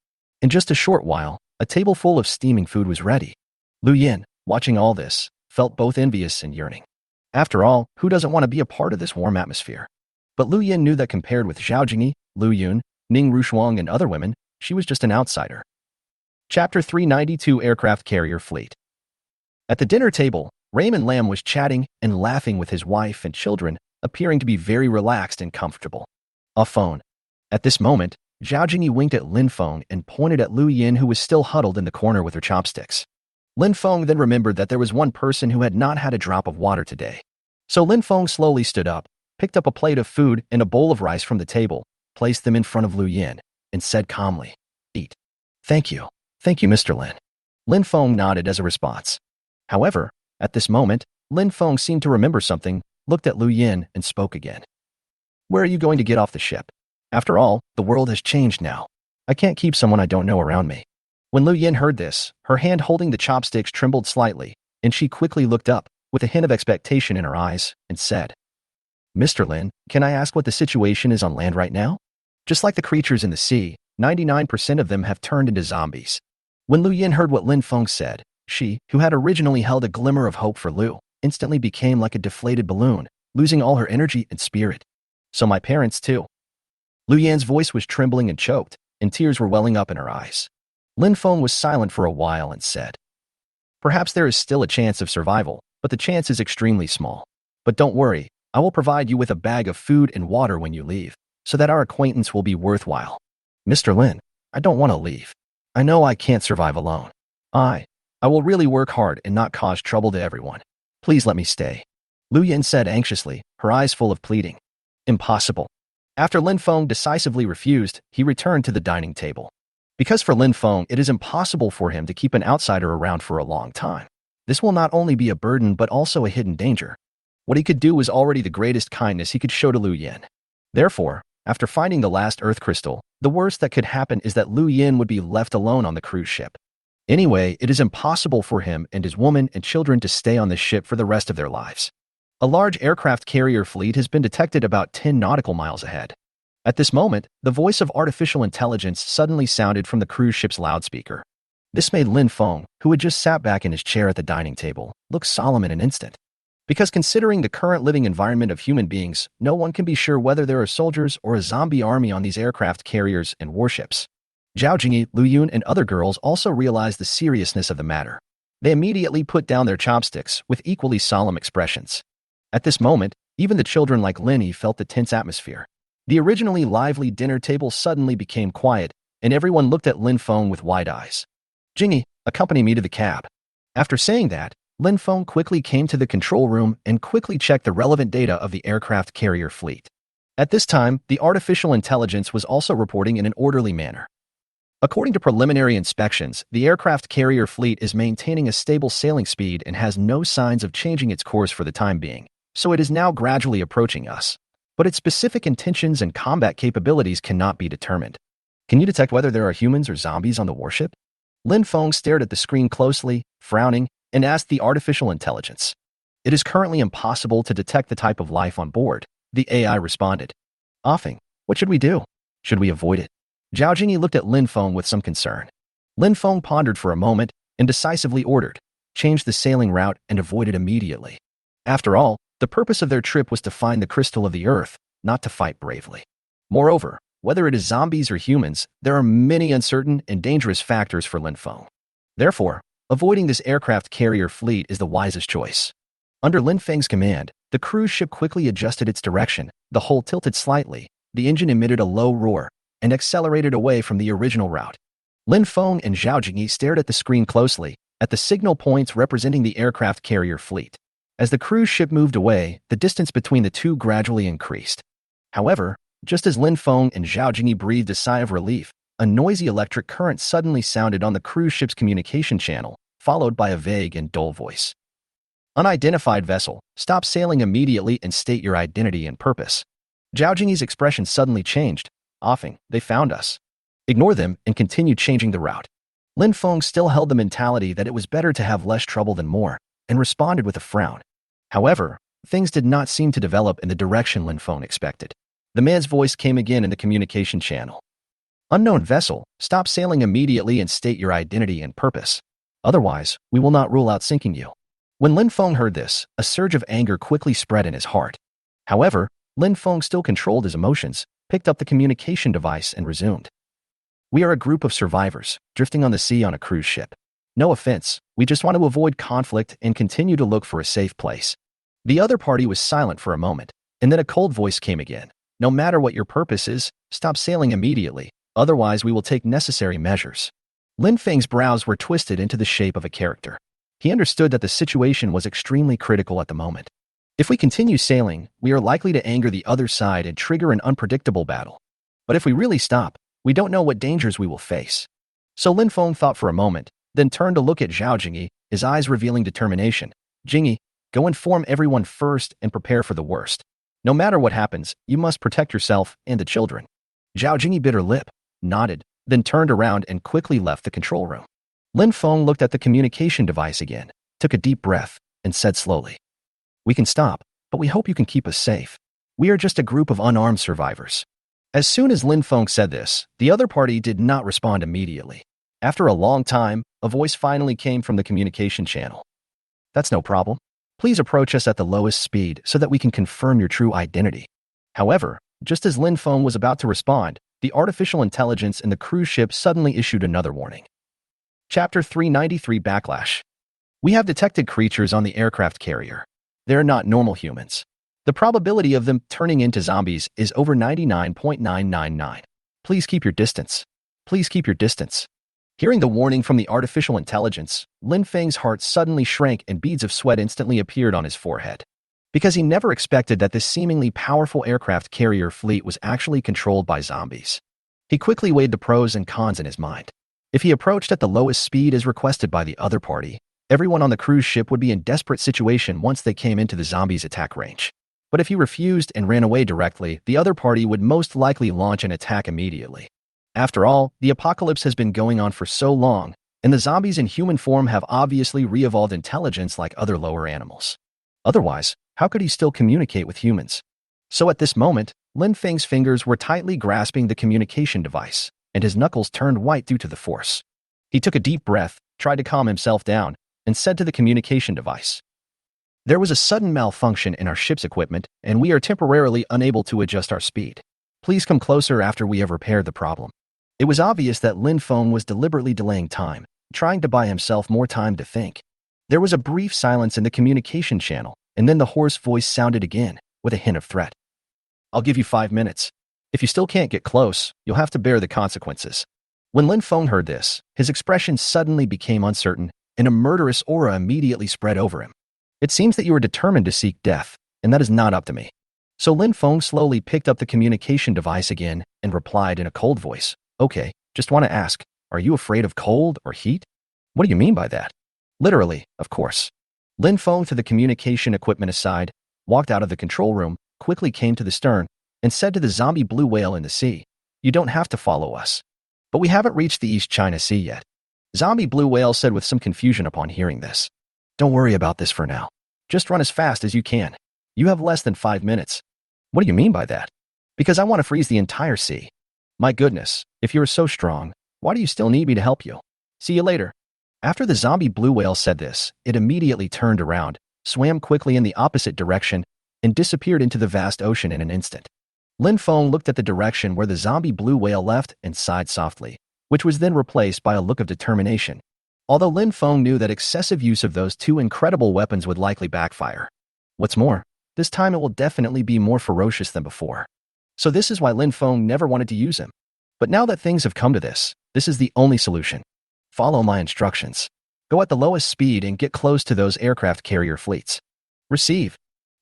In just a short while, a table full of steaming food was ready. Lu Yin, watching all this, felt both envious and yearning. After all, who doesn't want to be a part of this warm atmosphere? But Lu Yin knew that compared with Zhao Jingyi, Lu Yun, Ning Rushuang, and other women, she was just an outsider. Chapter 392 Aircraft Carrier Fleet. At the dinner table, Raymond Lam was chatting and laughing with his wife and children, appearing to be very relaxed and comfortable. A phone. At this moment, Zhao Jingyi winked at Lin Feng and pointed at Lu Yin, who was still huddled in the corner with her chopsticks. Lin Feng then remembered that there was one person who had not had a drop of water today. So Lin Feng slowly stood up, picked up a plate of food and a bowl of rice from the table, placed them in front of Lu Yin, and said calmly, "Eat." "Thank you. Thank you, Mr. Lin." Lin Feng nodded as a response. However, at this moment, Lin Feng seemed to remember something, looked at Lu Yin, and spoke again. "Where are you going to get off the ship? After all, the world has changed now. I can't keep someone I don't know around me." When Lu Yin heard this, her hand holding the chopsticks trembled slightly, and she quickly looked up, with a hint of expectation in her eyes, and said, "Mr. Lin, can I ask what the situation is on land right now? Just like the creatures in the sea, 99% of them have turned into zombies." When Lu Yin heard what Lin Feng said, she, who had originally held a glimmer of hope for Lu, instantly became like a deflated balloon, losing all her energy and spirit. "So my parents too." Lu Yin's voice was trembling and choked, and tears were welling up in her eyes. Lin Feng was silent for a while and said, "Perhaps there is still a chance of survival, but the chance is extremely small. But don't worry, I will provide you with a bag of food and water when you leave, so that our acquaintance will be worthwhile." "Mr. Lin, I don't want to leave. I know I can't survive alone. I will really work hard and not cause trouble to everyone. Please let me stay," Lu Yin said anxiously, her eyes full of pleading. "Impossible." After Lin Feng decisively refused, he returned to the dining table. Because for Lin Feng, it is impossible for him to keep an outsider around for a long time. This will not only be a burden but also a hidden danger. What he could do was already the greatest kindness he could show to Lu Yin. Therefore, after finding the last earth crystal, the worst that could happen is that Lu Yin would be left alone on the cruise ship. Anyway, it is impossible for him and his woman and children to stay on this ship for the rest of their lives. A large aircraft carrier fleet has been detected about 10 nautical miles ahead. At this moment, the voice of artificial intelligence suddenly sounded from the cruise ship's loudspeaker. This made Lin Feng, who had just sat back in his chair at the dining table, look solemn in an instant. Because considering the current living environment of human beings, no one can be sure whether there are soldiers or a zombie army on these aircraft carriers and warships. Zhao Jingyi, Lu Yun, and other girls also realized the seriousness of the matter. They immediately put down their chopsticks with equally solemn expressions. At this moment, even the children like Linny felt the tense atmosphere. The originally lively dinner table suddenly became quiet, and everyone looked at Lin Feng with wide eyes. "Jingyi, accompany me to the cab." After saying that, Lin Feng quickly came to the control room and quickly checked the relevant data of the aircraft carrier fleet. At this time, the artificial intelligence was also reporting in an orderly manner. According to preliminary inspections, the aircraft carrier fleet is maintaining a stable sailing speed and has no signs of changing its course for the time being, so it is now gradually approaching us. But its specific intentions and combat capabilities cannot be determined. "Can you detect whether there are humans or zombies on the warship?" Lin Feng stared at the screen closely, frowning, and asked the artificial intelligence. It is currently impossible to detect the type of life on board, the AI responded. Offing, what should we do? Should we avoid it? Zhao Jingyi looked at Lin Feng with some concern. Lin Feng pondered for a moment and decisively ordered, change the sailing route and avoid it immediately. After all, the purpose of their trip was to find the crystal of the earth, not to fight bravely. Moreover, whether it is zombies or humans, there are many uncertain and dangerous factors for Lin Feng. Therefore, avoiding this aircraft carrier fleet is the wisest choice. Under Lin Feng's command, the cruise ship quickly adjusted its direction, the hull tilted slightly, the engine emitted a low roar, and accelerated away from the original route. Lin Feng and Zhao Jingyi stared at the screen closely, at the signal points representing the aircraft carrier fleet. As the cruise ship moved away, the distance between the two gradually increased. However, just as Lin Feng and Zhao Jingyi breathed a sigh of relief, a noisy electric current suddenly sounded on the cruise ship's communication channel, followed by a vague and dull voice. Unidentified vessel, stop sailing immediately and state your identity and purpose. Zhao Jingyi's expression suddenly changed. Offing, they found us. Ignore them and continue changing the route. Lin Feng still held the mentality that it was better to have less trouble than more, and responded with a frown. However, things did not seem to develop in the direction Lin Feng expected. The man's voice came again in the communication channel. Unknown vessel, stop sailing immediately and state your identity and purpose. Otherwise, we will not rule out sinking you. When Lin Feng heard this, a surge of anger quickly spread in his heart. However, Lin Feng still controlled his emotions, picked up the communication device and resumed. We are a group of survivors, drifting on the sea on a cruise ship. No offense, we just want to avoid conflict and continue to look for a safe place. The other party was silent for a moment, and then a cold voice came again. No matter what your purpose is, stop sailing immediately, otherwise we will take necessary measures. Lin Feng's brows were twisted into the shape of a character. He understood that the situation was extremely critical at the moment. If we continue sailing, we are likely to anger the other side and trigger an unpredictable battle. But if we really stop, we don't know what dangers we will face. So Lin Feng thought for a moment, then turned to look at Zhao Jingyi, his eyes revealing determination. Jingyi, go inform everyone first and prepare for the worst. No matter what happens, you must protect yourself and the children. Zhao Jingyi bit her lip, nodded, then turned around and quickly left the control room. Lin Feng looked at the communication device again, took a deep breath, and said slowly, we can stop, but we hope you can keep us safe. We are just a group of unarmed survivors. As soon as Lin Feng said this, the other party did not respond immediately. After a long time, a voice finally came from the communication channel. That's no problem. Please approach us at the lowest speed so that we can confirm your true identity. However, just as Lin Feng was about to respond, the artificial intelligence in the cruise ship suddenly issued another warning. Chapter 393 Backlash. We have detected creatures on the aircraft carrier. They are not normal humans. The probability of them turning into zombies is over 99.999. Please keep your distance. Please keep your distance. Hearing the warning from the artificial intelligence, Lin Feng's heart suddenly shrank and beads of sweat instantly appeared on his forehead. Because he never expected that this seemingly powerful aircraft carrier fleet was actually controlled by zombies. He quickly weighed the pros and cons in his mind. If he approached at the lowest speed as requested by the other party, everyone on the cruise ship would be in desperate situation once they came into the zombies' attack range. But if he refused and ran away directly, the other party would most likely launch an attack immediately. After all, the apocalypse has been going on for so long, and the zombies in human form have obviously re-evolved intelligence like other lower animals. Otherwise, how could he still communicate with humans? So at this moment, Lin Feng's fingers were tightly grasping the communication device, and his knuckles turned white due to the force. He took a deep breath, tried to calm himself down, and said to the communication device, there was a sudden malfunction in our ship's equipment, and we are temporarily unable to adjust our speed. Please come closer after we have repaired the problem. It was obvious that Lin Feng was deliberately delaying time, trying to buy himself more time to think. There was a brief silence in the communication channel, and then the hoarse voice sounded again, with a hint of threat. I'll give you 5 minutes. If you still can't get close, you'll have to bear the consequences. When Lin Feng heard this, his expression suddenly became uncertain, and a murderous aura immediately spread over him. It seems that you are determined to seek death, and that is not up to me. So Lin Feng slowly picked up the communication device again and replied in a cold voice, okay, just want to ask, are you afraid of cold or heat? What do you mean by that? Literally, of course. Lin Feng threw the communication equipment aside, walked out of the control room, quickly came to the stern, and said to the zombie blue whale in the sea, you don't have to follow us. But we haven't reached the East China Sea yet. Zombie Blue Whale said with some confusion upon hearing this. Don't worry about this for now. Just run as fast as you can. You have less than 5 minutes. What do you mean by that? Because I want to freeze the entire sea. My goodness, if you are so strong, why do you still need me to help you? See you later. After the zombie blue whale said this, it immediately turned around, swam quickly in the opposite direction, and disappeared into the vast ocean in an instant. Lin Feng looked at the direction where the zombie blue whale left and sighed softly, which was then replaced by a look of determination. Although Lin Feng knew that excessive use of those two incredible weapons would likely backfire. What's more, this time it will definitely be more ferocious than before. So this is why Lin Feng never wanted to use him. But now that things have come to this is the only solution. Follow my instructions. Go at the lowest speed and get close to those aircraft carrier fleets. Receive.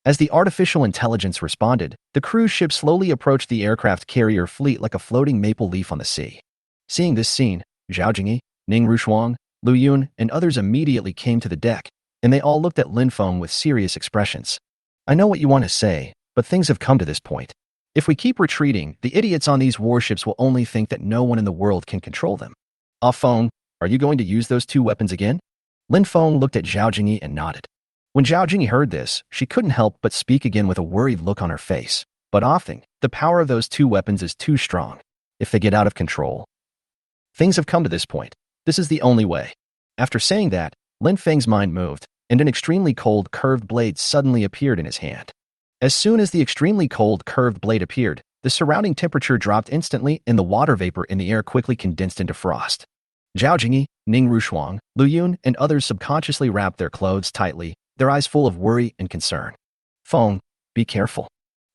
As the artificial intelligence responded, the cruise ship slowly approached the aircraft carrier fleet like a floating maple leaf on the sea. Seeing this scene, Zhao Jingyi, Ning Rushuang, Lu Yun, and others immediately came to the deck, and they all looked at Lin Feng with serious expressions. I know what you want to say, but things have come to this point. If we keep retreating, the idiots on these warships will only think that no one in the world can control them. Ah Feng, are you going to use those two weapons again? Lin Feng looked at Zhao Jingyi and nodded. When Zhao Jingyi heard this, she couldn't help but speak again with a worried look on her face. But Ah Feng, the power of those two weapons is too strong. If they get out of control. Things have come to this point. This is the only way. After saying that, Lin Feng's mind moved, and an extremely cold curved blade suddenly appeared in his hand. As soon as the extremely cold curved blade appeared, the surrounding temperature dropped instantly and the water vapor in the air quickly condensed into frost. Zhao Jingyi, Ning Rushuang, Lu Yun, and others subconsciously wrapped their clothes tightly, their eyes full of worry and concern. Feng, be careful.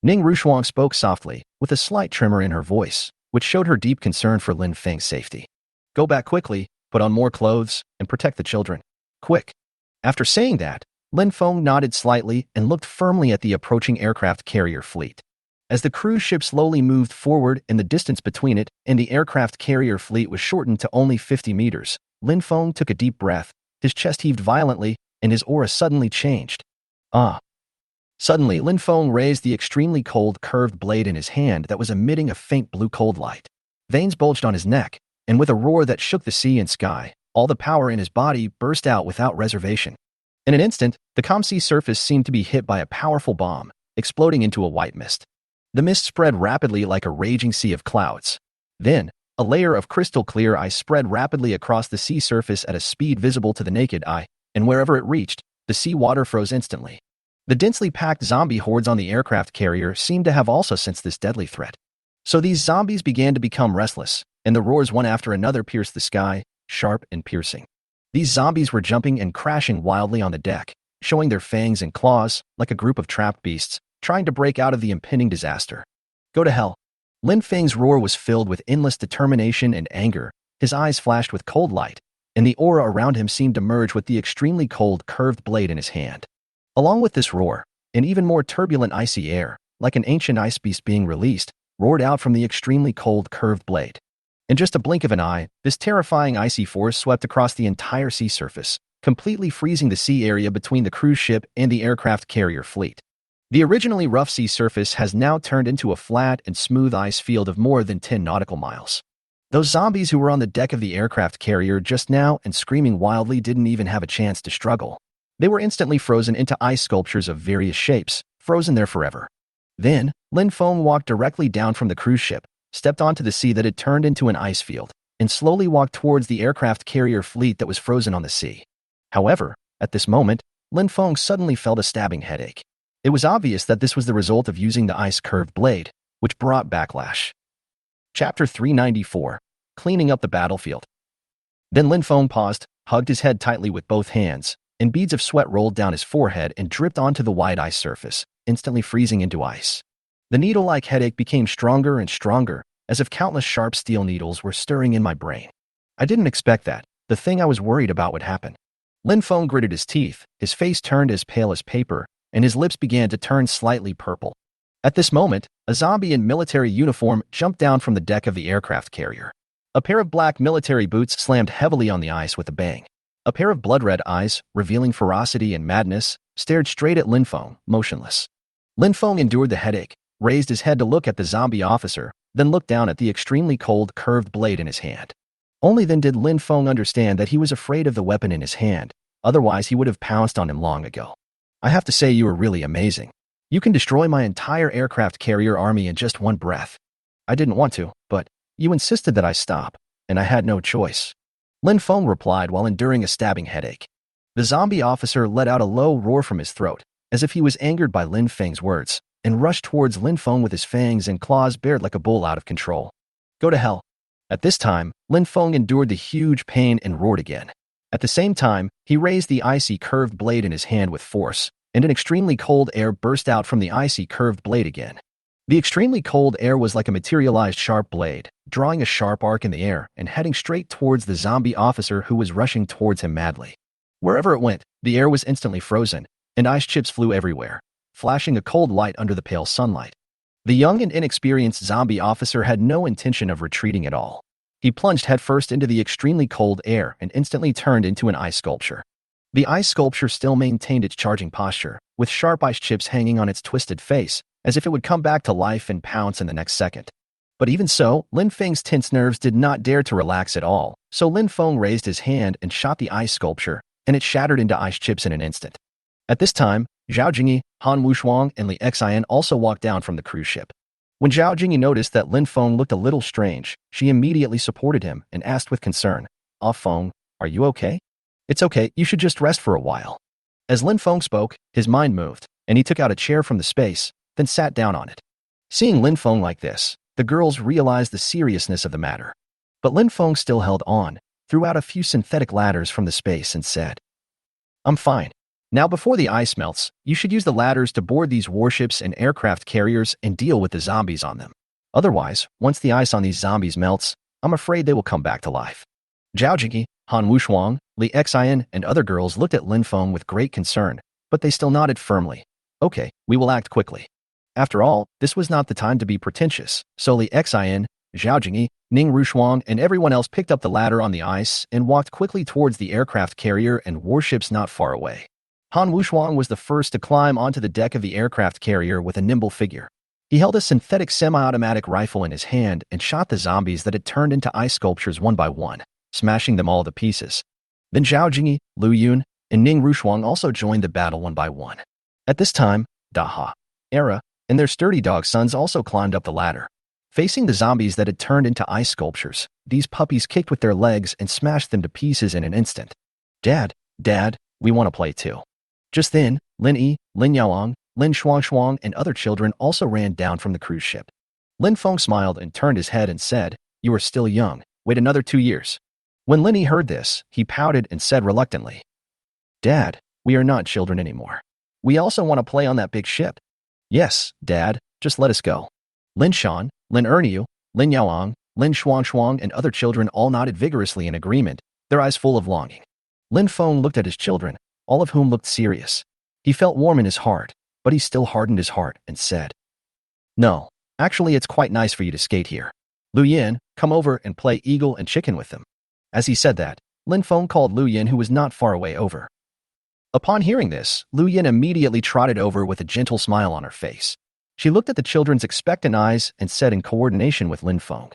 Ning Rushuang spoke softly, with a slight tremor in her voice, which showed her deep concern for Lin Feng's safety. Go back quickly, put on more clothes, and protect the children. Quick. After saying that, Lin Feng nodded slightly and looked firmly at the approaching aircraft carrier fleet. As the cruise ship slowly moved forward and the distance between it and the aircraft carrier fleet was shortened to only 50 meters, Lin Feng took a deep breath, his chest heaved violently, and his aura suddenly changed. Ah! Suddenly, Lin Feng raised the extremely cold curved blade in his hand that was emitting a faint blue cold light. Veins bulged on his neck, and with a roar that shook the sea and sky, all the power in his body burst out without reservation. In an instant, the calm sea surface seemed to be hit by a powerful bomb, exploding into a white mist. The mist spread rapidly like a raging sea of clouds. Then, a layer of crystal clear ice spread rapidly across the sea surface at a speed visible to the naked eye, and wherever it reached, the sea water froze instantly. The densely packed zombie hordes on the aircraft carrier seemed to have also sensed this deadly threat. So these zombies began to become restless, and the roars one after another pierced the sky, sharp and piercing. These zombies were jumping and crashing wildly on the deck, showing their fangs and claws like a group of trapped beasts, trying to break out of the impending disaster. Go to hell. Lin Feng's roar was filled with endless determination and anger, his eyes flashed with cold light, and the aura around him seemed to merge with the extremely cold curved blade in his hand. Along with this roar, an even more turbulent icy air, like an ancient ice beast being released, roared out from the extremely cold curved blade. In just a blink of an eye, this terrifying icy force swept across the entire sea surface, completely freezing the sea area between the cruise ship and the aircraft carrier fleet. The originally rough sea surface has now turned into a flat and smooth ice field of more than 10 nautical miles. Those zombies who were on the deck of the aircraft carrier just now and screaming wildly didn't even have a chance to struggle. They were instantly frozen into ice sculptures of various shapes, frozen there forever. Then, Lin Feng walked directly down from the cruise ship, stepped onto the sea that had turned into an ice field, and slowly walked towards the aircraft carrier fleet that was frozen on the sea. However, at this moment, Lin Feng suddenly felt a stabbing headache. It was obvious that this was the result of using the ice-curved blade, which brought backlash. Chapter 394, Cleaning Up the Battlefield. Then Lin Feng paused, hugged his head tightly with both hands, and beads of sweat rolled down his forehead and dripped onto the white ice surface, instantly freezing into ice. The needle-like headache became stronger and stronger, as if countless sharp steel needles were stirring in my brain. I didn't expect that. The thing I was worried about would happen. Lin Feng gritted his teeth, his face turned as pale as paper, and his lips began to turn slightly purple. At this moment, a zombie in military uniform jumped down from the deck of the aircraft carrier. A pair of black military boots slammed heavily on the ice with a bang. A pair of blood-red eyes, revealing ferocity and madness, stared straight at Lin Feng, motionless. Lin Feng endured the headache, raised his head to look at the zombie officer, then looked down at the extremely cold, curved blade in his hand. Only then did Lin Feng understand that he was afraid of the weapon in his hand, otherwise he would have pounced on him long ago. I have to say you are really amazing. You can destroy my entire aircraft carrier army in just one breath. I didn't want to, but you insisted that I stop, and I had no choice. Lin Feng replied while enduring a stabbing headache. The zombie officer let out a low roar from his throat, as if he was angered by Lin Feng's words, and rushed towards Lin Feng with his fangs and claws bared like a bull out of control. Go to hell. At this time, Lin Feng endured the huge pain and roared again. At the same time, he raised the icy curved blade in his hand with force, and an extremely cold air burst out from the icy curved blade again. The extremely cold air was like a materialized sharp blade, drawing a sharp arc in the air and heading straight towards the zombie officer who was rushing towards him madly. Wherever it went, the air was instantly frozen, and ice chips flew everywhere, flashing a cold light under the pale sunlight. The young and inexperienced zombie officer had no intention of retreating at all. He plunged headfirst into the extremely cold air and instantly turned into an ice sculpture. The ice sculpture still maintained its charging posture, with sharp ice chips hanging on its twisted face, as if it would come back to life and pounce in the next second. But even so, Lin Feng's tense nerves did not dare to relax at all, so Lin Feng raised his hand and shot the ice sculpture, and it shattered into ice chips in an instant. At this time, Zhao Jingyi, Han Wushuang, and Li Xian also walked down from the cruise ship. When Zhao Jingyi noticed that Lin Feng looked a little strange, she immediately supported him and asked with concern, "Ah Feng, are you okay?" "It's okay, you should just rest for a while." As Lin Feng spoke, his mind moved, and he took out a chair from the space, then sat down on it. Seeing Lin Feng like this, the girls realized the seriousness of the matter. But Lin Feng still held on, threw out a few synthetic ladders from the space and said, "I'm fine. Now before the ice melts, you should use the ladders to board these warships and aircraft carriers and deal with the zombies on them. Otherwise, once the ice on these zombies melts, I'm afraid they will come back to life." Zhao Jingyi, Han Wushuang, Li Xian, and other girls looked at Lin Feng with great concern, but they still nodded firmly. "Okay, we will act quickly." After all, this was not the time to be pretentious, so Li Xian, Zhao Jingyi, Ning Rushuang, and everyone else picked up the ladder on the ice and walked quickly towards the aircraft carrier and warships not far away. Han Wushuang was the first to climb onto the deck of the aircraft carrier with a nimble figure. He held a synthetic semi-automatic rifle in his hand and shot the zombies that had turned into ice sculptures one by one, smashing them all to pieces. Then Zhao Jingyi, Lu Yun, and Ning Rushuang also joined the battle one by one. At this time, Daha, Era, and their sturdy dog sons also climbed up the ladder. Facing the zombies that had turned into ice sculptures, these puppies kicked with their legs and smashed them to pieces in an instant. Dad, we want to play too." Just then, Lin Yi, Lin Yaoang, Lin Shuang, and other children also ran down from the cruise ship. Lin Feng smiled and turned his head and said, "You are still young. Wait another 2 years." When Lin Yi heard this, he pouted and said reluctantly, "Dad, we are not children anymore. We also want to play on that big ship." "Yes, Dad, just let us go." Lin Shan, Lin Erniu, Lin Yaoang, Lin Shuang, and other children all nodded vigorously in agreement, their eyes full of longing. Lin Feng looked at his children, all of whom looked serious. He felt warm in his heart, but he still hardened his heart and said, "No, actually it's quite nice for you to skate here. Lu Yin, come over and play eagle and chicken with them." As he said that, Lin Feng called Lu Yin, who was not far away, over. Upon hearing this, Lu Yin immediately trotted over with a gentle smile on her face. She looked at the children's expectant eyes and said in coordination with Lin Feng,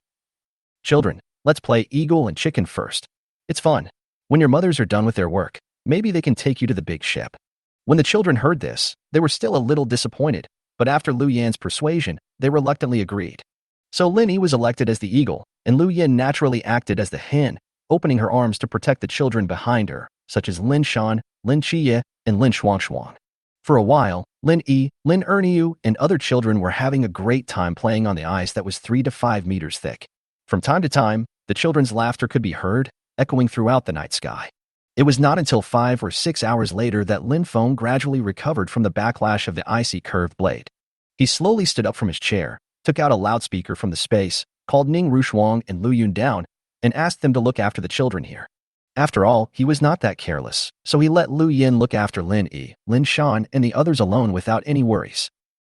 "Children, let's play eagle and chicken first. It's fun. When your mothers are done with their work, maybe they can take you to the big ship." When the children heard this, they were still a little disappointed, but after Lu Yan's persuasion, they reluctantly agreed. So Lin Yi was elected as the eagle, and Lu Yin naturally acted as the hen, opening her arms to protect the children behind her, such as Lin Shan, Lin Jia, and Lin Shuang. For a while, Lin Yi, Lin Erniu, and other children were having a great time playing on the ice that was 3 to 5 meters thick. From time to time, the children's laughter could be heard, echoing throughout the night sky. It was not until 5 or 6 hours later that Lin Feng gradually recovered from the backlash of the icy curved blade. He slowly stood up from his chair, took out a loudspeaker from the space, called Ning Rushuang and Lu Yun down, and asked them to look after the children here. After all, he was not that careless, so he let Lu Yin look after Lin Yi, Lin Shan, and the others alone without any worries.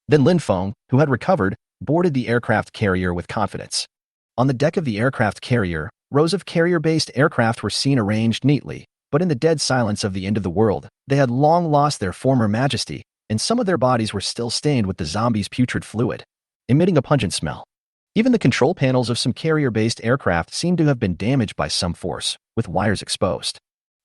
Then Lin Feng, who had recovered, boarded the aircraft carrier with confidence. On the deck of the aircraft carrier, rows of carrier-based aircraft were seen arranged neatly, but in the dead silence of the end of the world, they had long lost their former majesty, and some of their bodies were still stained with the zombies' putrid fluid, emitting a pungent smell. Even the control panels of some carrier-based aircraft seemed to have been damaged by some force, with wires exposed.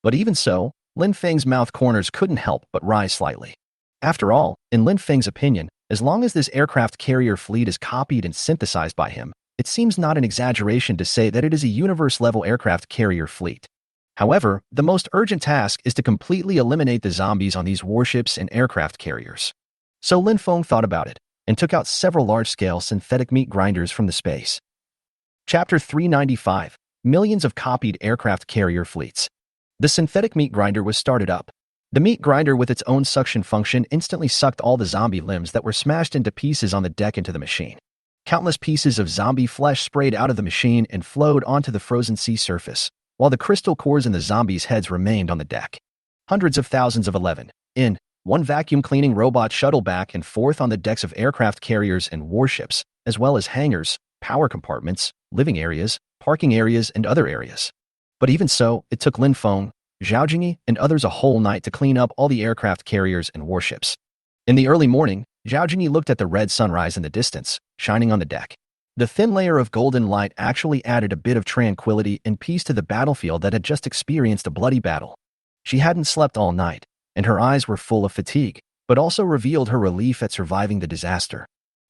But even so, Lin Feng's mouth corners couldn't help but rise slightly. After all, in Lin Feng's opinion, as long as this aircraft carrier fleet is copied and synthesized by him, it seems not an exaggeration to say that it is a universe-level aircraft carrier fleet. However, the most urgent task is to completely eliminate the zombies on these warships and aircraft carriers. So Lin Feng thought about it, and took out several large-scale synthetic meat grinders from the space. Chapter 395: Millions of copied aircraft carrier fleets. The synthetic meat grinder was started up. The meat grinder with its own suction function instantly sucked all the zombie limbs that were smashed into pieces on the deck into the machine. Countless pieces of zombie flesh sprayed out of the machine and flowed onto the frozen sea surface, while the crystal cores in the zombies' heads remained on the deck. Hundreds of thousands of 11-in-1 vacuum cleaning robots shuttle back and forth on the decks of aircraft carriers and warships, as well as hangars, power compartments, living areas, parking areas, and other areas. But even so, it took Lin Feng, Zhao Jingyi, and others a whole night to clean up all the aircraft carriers and warships. In the early morning, Zhao Jingyi looked at the red sunrise in the distance, shining on the deck. The thin layer of golden light actually added a bit of tranquility and peace to the battlefield that had just experienced a bloody battle. She hadn't slept all night, and her eyes were full of fatigue, but also revealed her relief at surviving the disaster.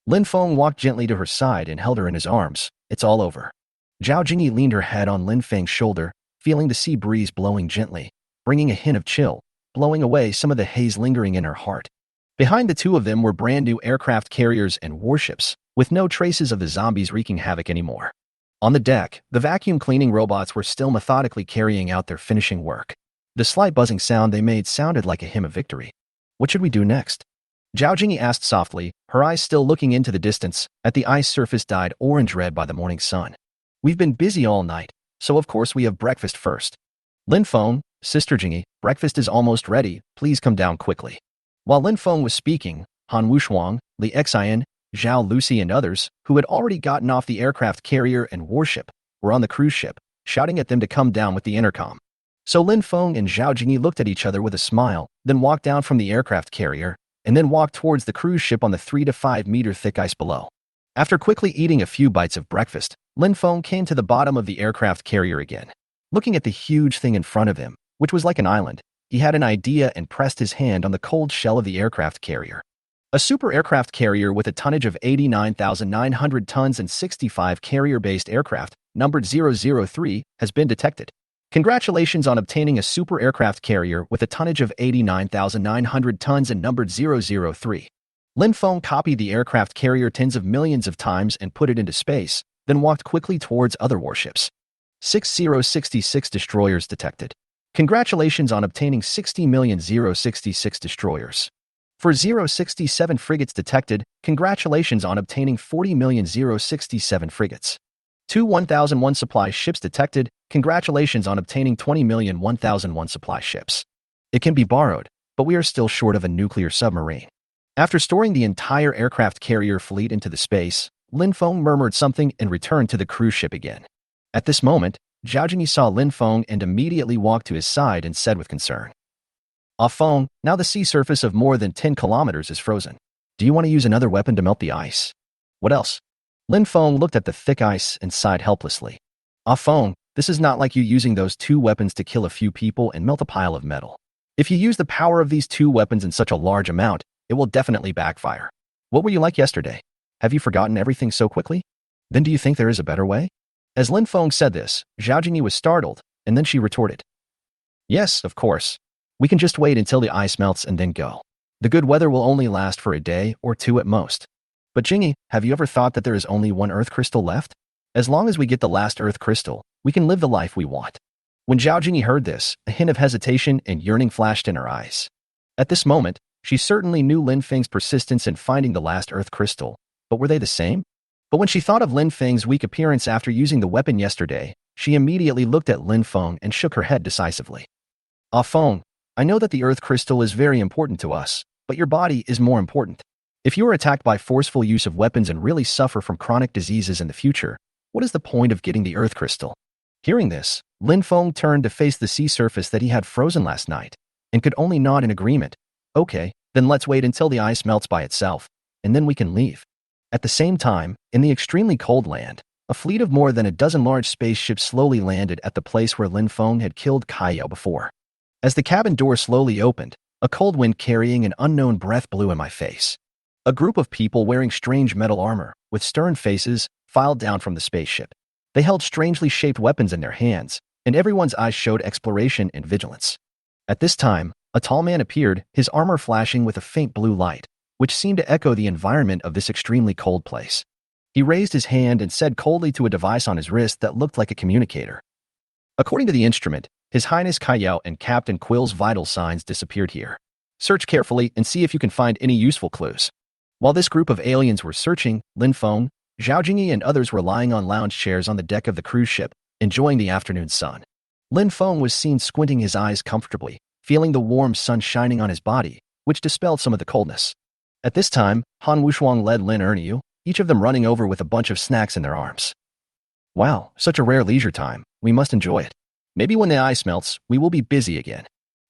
Lin Feng walked gently to her side and held her in his arms. It's all over. Zhao Jingyi leaned her head on Lin Feng's shoulder, feeling the sea breeze blowing gently, bringing a hint of chill, blowing away some of the haze lingering in her heart. Behind the two of them were brand new aircraft carriers and warships, with no traces of the zombies wreaking havoc anymore. On the deck, the vacuum cleaning robots were still methodically carrying out their finishing work. The slight buzzing sound they made sounded like a hymn of victory. What should we do next? Zhao Jingyi asked softly, her eyes still looking into the distance, at the ice surface dyed orange-red by the morning sun. We've been busy all night, so of course we have breakfast first. Lin Feng, Sister Jingyi, breakfast is almost ready, please come down quickly. While Lin Feng was speaking, Han Wushuang, Li Xian, Zhao Lucy and others, who had already gotten off the aircraft carrier and warship, were on the cruise ship, shouting at them to come down with the intercom. So Lin Feng and Zhao Jingyi looked at each other with a smile, then walked down from the aircraft carrier, and then walked towards the cruise ship on the 3 to 5 meter thick ice below. After quickly eating a few bites of breakfast, Lin Feng came to the bottom of the aircraft carrier again. Looking at the huge thing in front of him, which was like an island, he had an idea and pressed his hand on the cold shell of the aircraft carrier. A super aircraft carrier with a tonnage of 89,900 tons and 65 carrier-based aircraft, numbered 003, has been detected. Congratulations on obtaining a super aircraft carrier with a tonnage of 89,900 tons and numbered 003. Lin Feng copied the aircraft carrier tens of millions of times and put it into space, then walked quickly towards other warships. 6066 destroyers detected. Congratulations on obtaining 60,066 destroyers. For 067 frigates detected, congratulations on obtaining 40,067 frigates. 1001 supply ships detected, congratulations on obtaining 20,001 supply ships. It can be borrowed, but we are still short of a nuclear submarine. After storing the entire aircraft carrier fleet into the space, Lin Feng murmured something and returned to the cruise ship again. At this moment, Zhao Jingyi saw Lin Feng and immediately walked to his side and said with concern, "Ah Feng, now the sea surface of more than 10 kilometers is frozen. Do you want to use another weapon to melt the ice?" "What else?" Lin Feng looked at the thick ice and sighed helplessly. "Ah Feng, this is not like you using those two weapons to kill a few people and melt a pile of metal. If you use the power of these two weapons in such a large amount, it will definitely backfire. What were you like yesterday? Have you forgotten everything so quickly? Then do you think there is a better way?" As Lin Feng said this, Zhao Jingyi was startled, and then she retorted, "Yes, of course. We can just wait until the ice melts and then go. The good weather will only last for a day or two at most. But Jingyi, have you ever thought that there is only one Earth crystal left? As long as we get the last Earth crystal, we can live the life we want." When Zhao Jingyi heard this, a hint of hesitation and yearning flashed in her eyes. At this moment, she certainly knew Lin Feng's persistence in finding the last Earth crystal, but were they the same? But when she thought of Lin Feng's weak appearance after using the weapon yesterday, she immediately looked at Lin Feng and shook her head decisively. "Ah Feng, I know that the Earth crystal is very important to us, but your body is more important. If you are attacked by forceful use of weapons and really suffer from chronic diseases in the future, what is the point of getting the Earth crystal?" Hearing this, Lin Feng turned to face the sea surface that he had frozen last night, and could only nod in agreement. "Okay, then let's wait until the ice melts by itself, and then we can leave." At the same time, in the extremely cold land, a fleet of more than a dozen large spaceships slowly landed at the place where Lin Feng had killed Kaiyao before. As the cabin door slowly opened, a cold wind carrying an unknown breath blew in my face. A group of people wearing strange metal armor, with stern faces, filed down from the spaceship. They held strangely shaped weapons in their hands, and everyone's eyes showed exploration and vigilance. At this time, a tall man appeared, his armor flashing with a faint blue light, which seemed to echo the environment of this extremely cold place. He raised his hand and said coldly to a device on his wrist that looked like a communicator. According to the instrument, His Highness Kaiyao and Captain Quill's vital signs disappeared here. Search carefully and see if you can find any useful clues. While this group of aliens were searching, Lin Feng, Zhao Jingyi and others were lying on lounge chairs on the deck of the cruise ship, enjoying the afternoon sun. Lin Feng was seen squinting his eyes comfortably, feeling the warm sun shining on his body, which dispelled some of the coldness. At this time, Han Wushuang led Lin Erniu, each of them running over with a bunch of snacks in their arms. Wow, such a rare leisure time. We must enjoy it. Maybe when the ice melts, we will be busy again.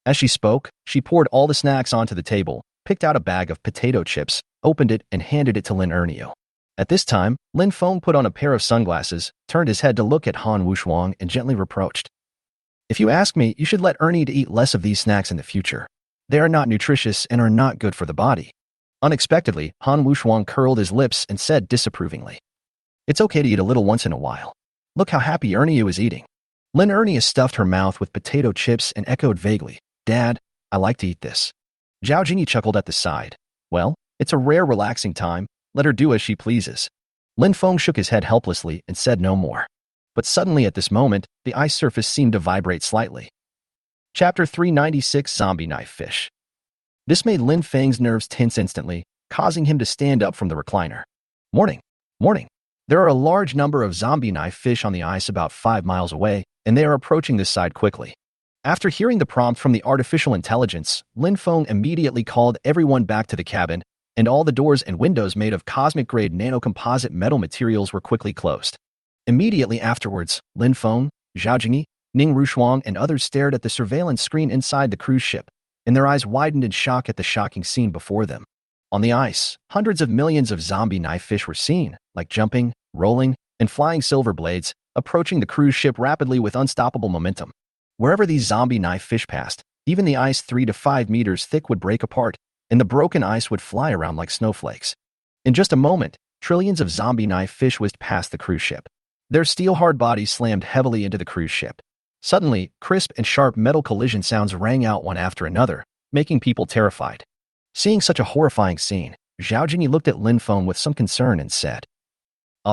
As she spoke, she poured all the snacks onto the table, picked out a bag of potato chips, opened it, and handed it to Lin Erniu. At this time, Lin Feng put on a pair of sunglasses, turned his head to look at Han Wushuang, and gently reproached. If you ask me, you should let Ernie to eat less of these snacks in the future. They are not nutritious and are not good for the body. Unexpectedly, Han Wushuang curled his lips and said disapprovingly. It's okay to eat a little once in a while. Look how happy Ernie is eating. Lin Ernie stuffed her mouth with potato chips and echoed vaguely, Dad, I like to eat this. Zhao Jingyi chuckled at the side. Well, it's a rare relaxing time. Let her do as she pleases. Lin Feng shook his head helplessly and said no more. But suddenly at this moment, the ice surface seemed to vibrate slightly. Chapter 396 Zombie Knife Fish. This made Lin Feng's nerves tense instantly, causing him to stand up from the recliner. Morning. Morning. There are a large number of zombie knife fish on the ice about 5 miles away, and they are approaching this side quickly. After hearing the prompt from the artificial intelligence, Lin Feng immediately called everyone back to the cabin, and all the doors and windows made of cosmic-grade nanocomposite metal materials were quickly closed. Immediately afterwards, Lin Feng, Zhao Jingyi, Ning Rushuang, and others stared at the surveillance screen inside the cruise ship, and their eyes widened in shock at the shocking scene before them. On the ice, hundreds of millions of zombie knife fish were seen, like jumping, rolling, and flying silver blades, approaching the cruise ship rapidly with unstoppable momentum. Wherever these zombie knife fish passed, even the ice 3 to 5 meters thick would break apart, and the broken ice would fly around like snowflakes. In just a moment, trillions of zombie knife fish whizzed past the cruise ship. Their steel-hard bodies slammed heavily into the cruise ship. Suddenly, crisp and sharp metal collision sounds rang out one after another, making people terrified. Seeing such a horrifying scene, Zhao Jingyi looked at Lin Feng with some concern and said,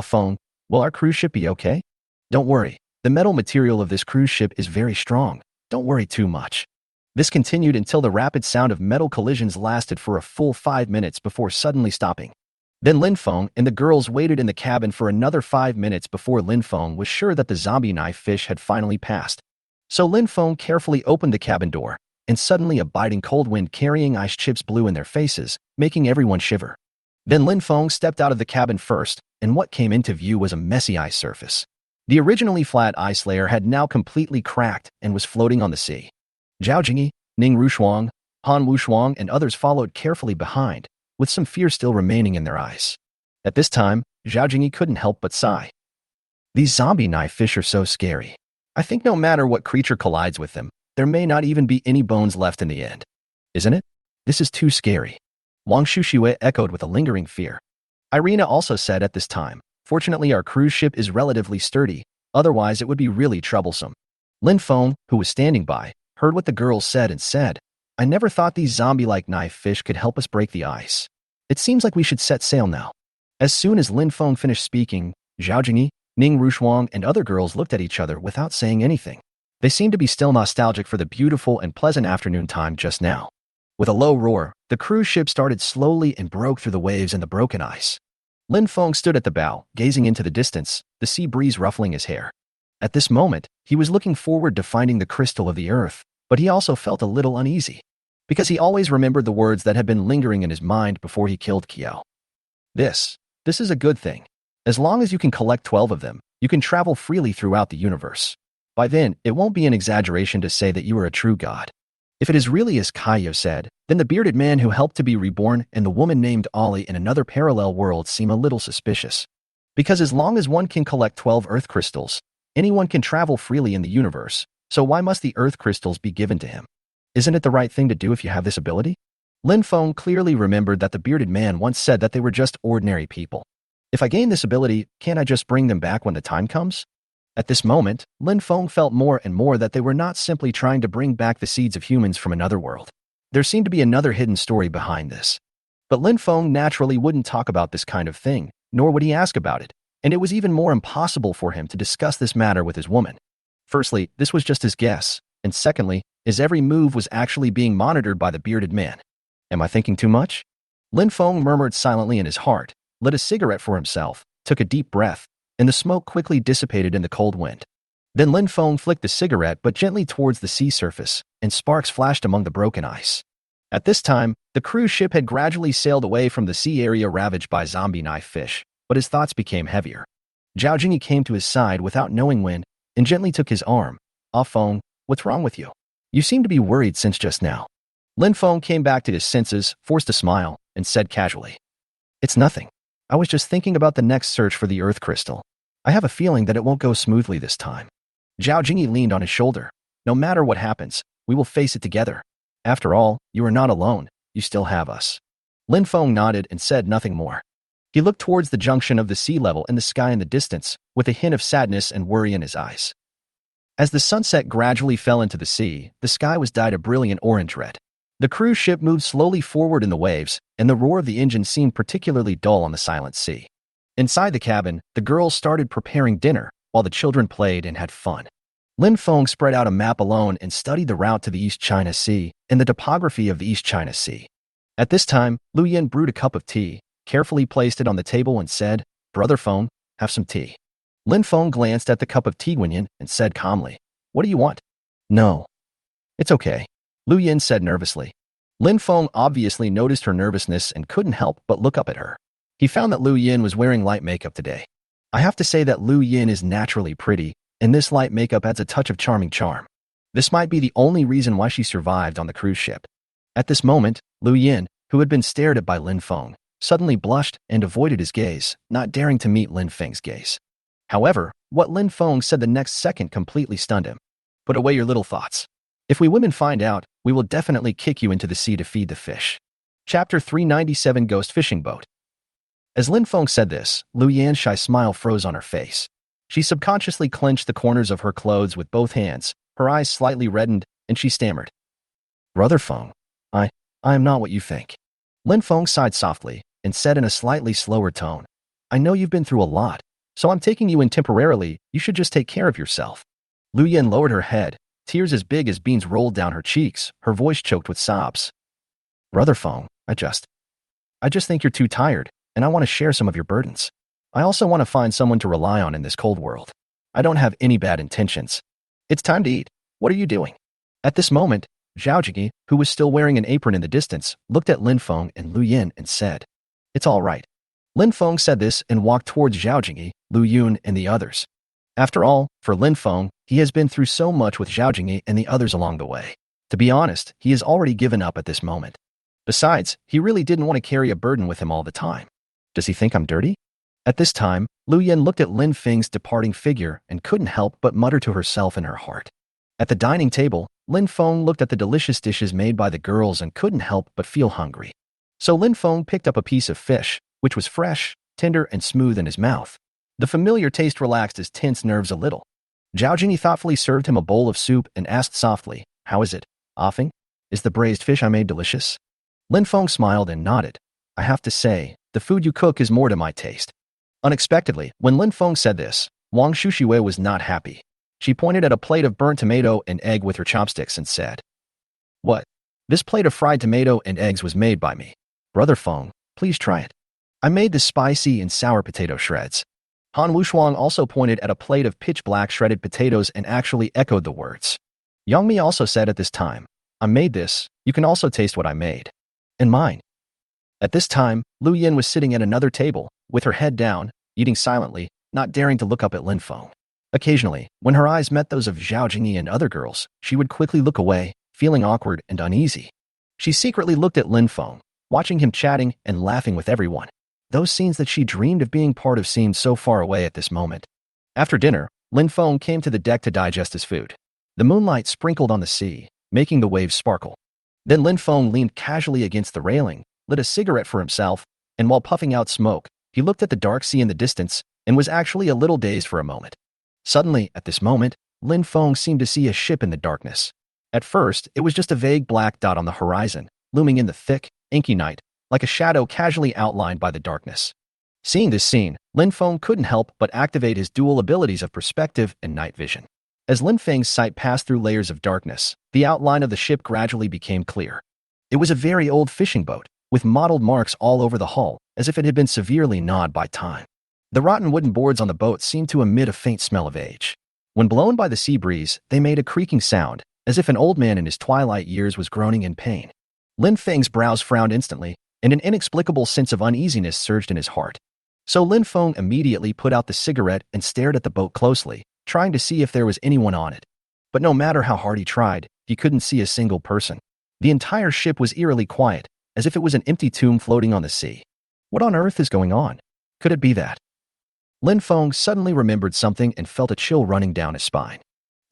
Feng, will our cruise ship be okay? Don't worry, the metal material of this cruise ship is very strong. Don't worry too much. This continued until the rapid sound of metal collisions lasted for a full 5 minutes before suddenly stopping. Then Lin Feng and the girls waited in the cabin for another 5 minutes before Lin Feng was sure that the zombie knife fish had finally passed. So Lin Feng carefully opened the cabin door, and suddenly a biting cold wind carrying ice chips blew in their faces, making everyone shiver. Then Lin Feng stepped out of the cabin first, and what came into view was a messy ice surface. The originally flat ice layer had now completely cracked and was floating on the sea. Zhao Jingyi, Ning Rushuang, Han Wushuang, and others followed carefully behind, with some fear still remaining in their eyes. At this time, Zhao Jingyi couldn't help but sigh. These zombie knife fish are so scary. I think no matter what creature collides with them, there may not even be any bones left in the end. Isn't it? This is too scary. Wang Shuxue echoed with a lingering fear. Irina also said at this time, fortunately our cruise ship is relatively sturdy, otherwise it would be really troublesome. Lin Feng, who was standing by, heard what the girls said and said, I never thought these zombie-like knife fish could help us break the ice. It seems like we should set sail now. As soon as Lin Feng finished speaking, Zhao Jingyi, Ning Rushuang, and other girls looked at each other without saying anything. They seemed to be still nostalgic for the beautiful and pleasant afternoon time just now. With a low roar, the cruise ship started slowly and broke through the waves and the broken ice. Lin Feng stood at the bow, gazing into the distance, the sea breeze ruffling his hair. At this moment, he was looking forward to finding the crystal of the earth, but he also felt a little uneasy, because he always remembered the words that had been lingering in his mind before he killed Kiao. This is a good thing. As long as you can collect 12 of them, you can travel freely throughout the universe. By then, it won't be an exaggeration to say that you are a true god. If it is really as Kaio said, then the bearded man who helped to be reborn and the woman named Ollie in another parallel world seem a little suspicious. Because as long as one can collect 12 earth crystals, anyone can travel freely in the universe, so why must the earth crystals be given to him? Isn't it the right thing to do if you have this ability? Lin Feng clearly remembered that the bearded man once said that they were just ordinary people. If I gain this ability, can't I just bring them back when the time comes? At this moment, Lin Feng felt more and more that they were not simply trying to bring back the seeds of humans from another world. There seemed to be another hidden story behind this. But Lin Feng naturally wouldn't talk about this kind of thing, nor would he ask about it, and it was even more impossible for him to discuss this matter with his woman. Firstly, this was just his guess, and secondly, his every move was actually being monitored by the bearded man. Am I thinking too much? Lin Feng murmured silently in his heart, lit a cigarette for himself, took a deep breath, and the smoke quickly dissipated in the cold wind. Then Lin Feng flicked the cigarette but gently towards the sea surface, and sparks flashed among the broken ice. At this time, the cruise ship had gradually sailed away from the sea area ravaged by zombie knife fish, but his thoughts became heavier. Zhao Jingyi came to his side without knowing when, and gently took his arm. "Ah Feng, what's wrong with you? You seem to be worried since just now." Lin Feng came back to his senses, forced a smile, and said casually, "It's nothing. I was just thinking about the next search for the earth crystal. I have a feeling that it won't go smoothly this time." Zhao Jingyi leaned on his shoulder. "No matter what happens, we will face it together. After all, you are not alone. You still have us." Lin Feng nodded and said nothing more. He looked towards the junction of the sea level and the sky in the distance, with a hint of sadness and worry in his eyes. As the sunset gradually fell into the sea, the sky was dyed a brilliant orange red. The cruise ship moved slowly forward in the waves, and the roar of the engine seemed particularly dull on the silent sea. Inside the cabin, the girls started preparing dinner, while the children played and had fun. Lin Feng spread out a map alone and studied the route to the East China Sea and the topography of the East China Sea. At this time, Lu Yin brewed a cup of tea, carefully placed it on the table and said, "Brother Feng, have some tea." Lin Feng glanced at the cup of tea Yin and said calmly, "What do you want?" "No. It's okay," Lu Yin said nervously. Lin Feng obviously noticed her nervousness and couldn't help but look up at her. He found that Lu Yin was wearing light makeup today. I have to say that Lu Yin is naturally pretty, and this light makeup adds a touch of charming charm. This might be the only reason why she survived on the cruise ship. At this moment, Lu Yin, who had been stared at by Lin Feng, suddenly blushed and avoided his gaze, not daring to meet Lin Feng's gaze. However, what Lin Feng said the next second completely stunned him. "Put away your little thoughts. If we women find out, we will definitely kick you into the sea to feed the fish." Chapter 397 Ghost Fishing Boat. As Lin Feng said this, Lu Yan's shy smile froze on her face. She subconsciously clenched the corners of her clothes with both hands, her eyes slightly reddened, and she stammered, "Brother Feng, I am not what you think." Lin Feng sighed softly and said in a slightly slower tone, "I know you've been through a lot, so I'm taking you in temporarily. You should just take care of yourself." Lu Yan lowered her head. Tears as big as beans rolled down her cheeks, her voice choked with sobs. "Brother Feng, I just think you're too tired, and I want to share some of your burdens. I also want to find someone to rely on in this cold world. I don't have any bad intentions. It's time to eat. What are you doing?" At this moment, Zhao Jingyi, who was still wearing an apron in the distance, looked at Lin Feng and Lu Yin and said, "It's all right." Lin Feng said this and walked towards Zhao Jingyi, Lu Yun, and the others. After all, for Lin Feng, he has been through so much with Zhao Jingyi and the others along the way. To be honest, he has already given up at this moment. Besides, he really didn't want to carry a burden with him all the time. Does he think I'm dirty? At this time, Lu Yin looked at Lin Feng's departing figure and couldn't help but mutter to herself in her heart. At the dining table, Lin Feng looked at the delicious dishes made by the girls and couldn't help but feel hungry. So Lin Feng picked up a piece of fish, which was fresh, tender, and smooth in his mouth. The familiar taste relaxed his tense nerves a little. Zhao Jingyi thoughtfully served him a bowl of soup and asked softly, "How is it, Afeng? Is the braised fish I made delicious?" Lin Feng smiled and nodded. "I have to say, the food you cook is more to my taste." Unexpectedly, when Lin Feng said this, Wang Shushiwei was not happy. She pointed at a plate of burnt tomato and egg with her chopsticks and said, "What? This plate of fried tomato and eggs was made by me. Brother Feng, please try it. I made the spicy and sour potato shreds." Han Wushuang also pointed at a plate of pitch-black shredded potatoes and actually echoed the words. Yang Mi also said at this time, "I made this. You can also taste what I made. And mine." At this time, Lu Yin was sitting at another table, with her head down, eating silently, not daring to look up at Lin Feng. Occasionally, when her eyes met those of Zhao Jingyi and other girls, she would quickly look away, feeling awkward and uneasy. She secretly looked at Lin Feng, watching him chatting and laughing with everyone. Those scenes that she dreamed of being part of seemed so far away at this moment. After dinner, Lin Feng came to the deck to digest his food. The moonlight sprinkled on the sea, making the waves sparkle. Then Lin Feng leaned casually against the railing, lit a cigarette for himself, and while puffing out smoke, he looked at the dark sea in the distance and was actually a little dazed for a moment. Suddenly, at this moment, Lin Feng seemed to see a ship in the darkness. At first, it was just a vague black dot on the horizon, looming in the thick, inky night, like a shadow casually outlined by the darkness. Seeing this scene, Lin Feng couldn't help but activate his dual abilities of perspective and night vision. As Lin Feng's sight passed through layers of darkness, the outline of the ship gradually became clear. It was a very old fishing boat, with mottled marks all over the hull, as if it had been severely gnawed by time. The rotten wooden boards on the boat seemed to emit a faint smell of age. When blown by the sea breeze, they made a creaking sound, as if an old man in his twilight years was groaning in pain. Lin Feng's brows frowned instantly, and an inexplicable sense of uneasiness surged in his heart. So Lin Feng immediately put out the cigarette and stared at the boat closely, trying to see if there was anyone on it. But no matter how hard he tried, he couldn't see a single person. The entire ship was eerily quiet, as if it was an empty tomb floating on the sea. What on earth is going on? Could it be that? Lin Feng suddenly remembered something and felt a chill running down his spine.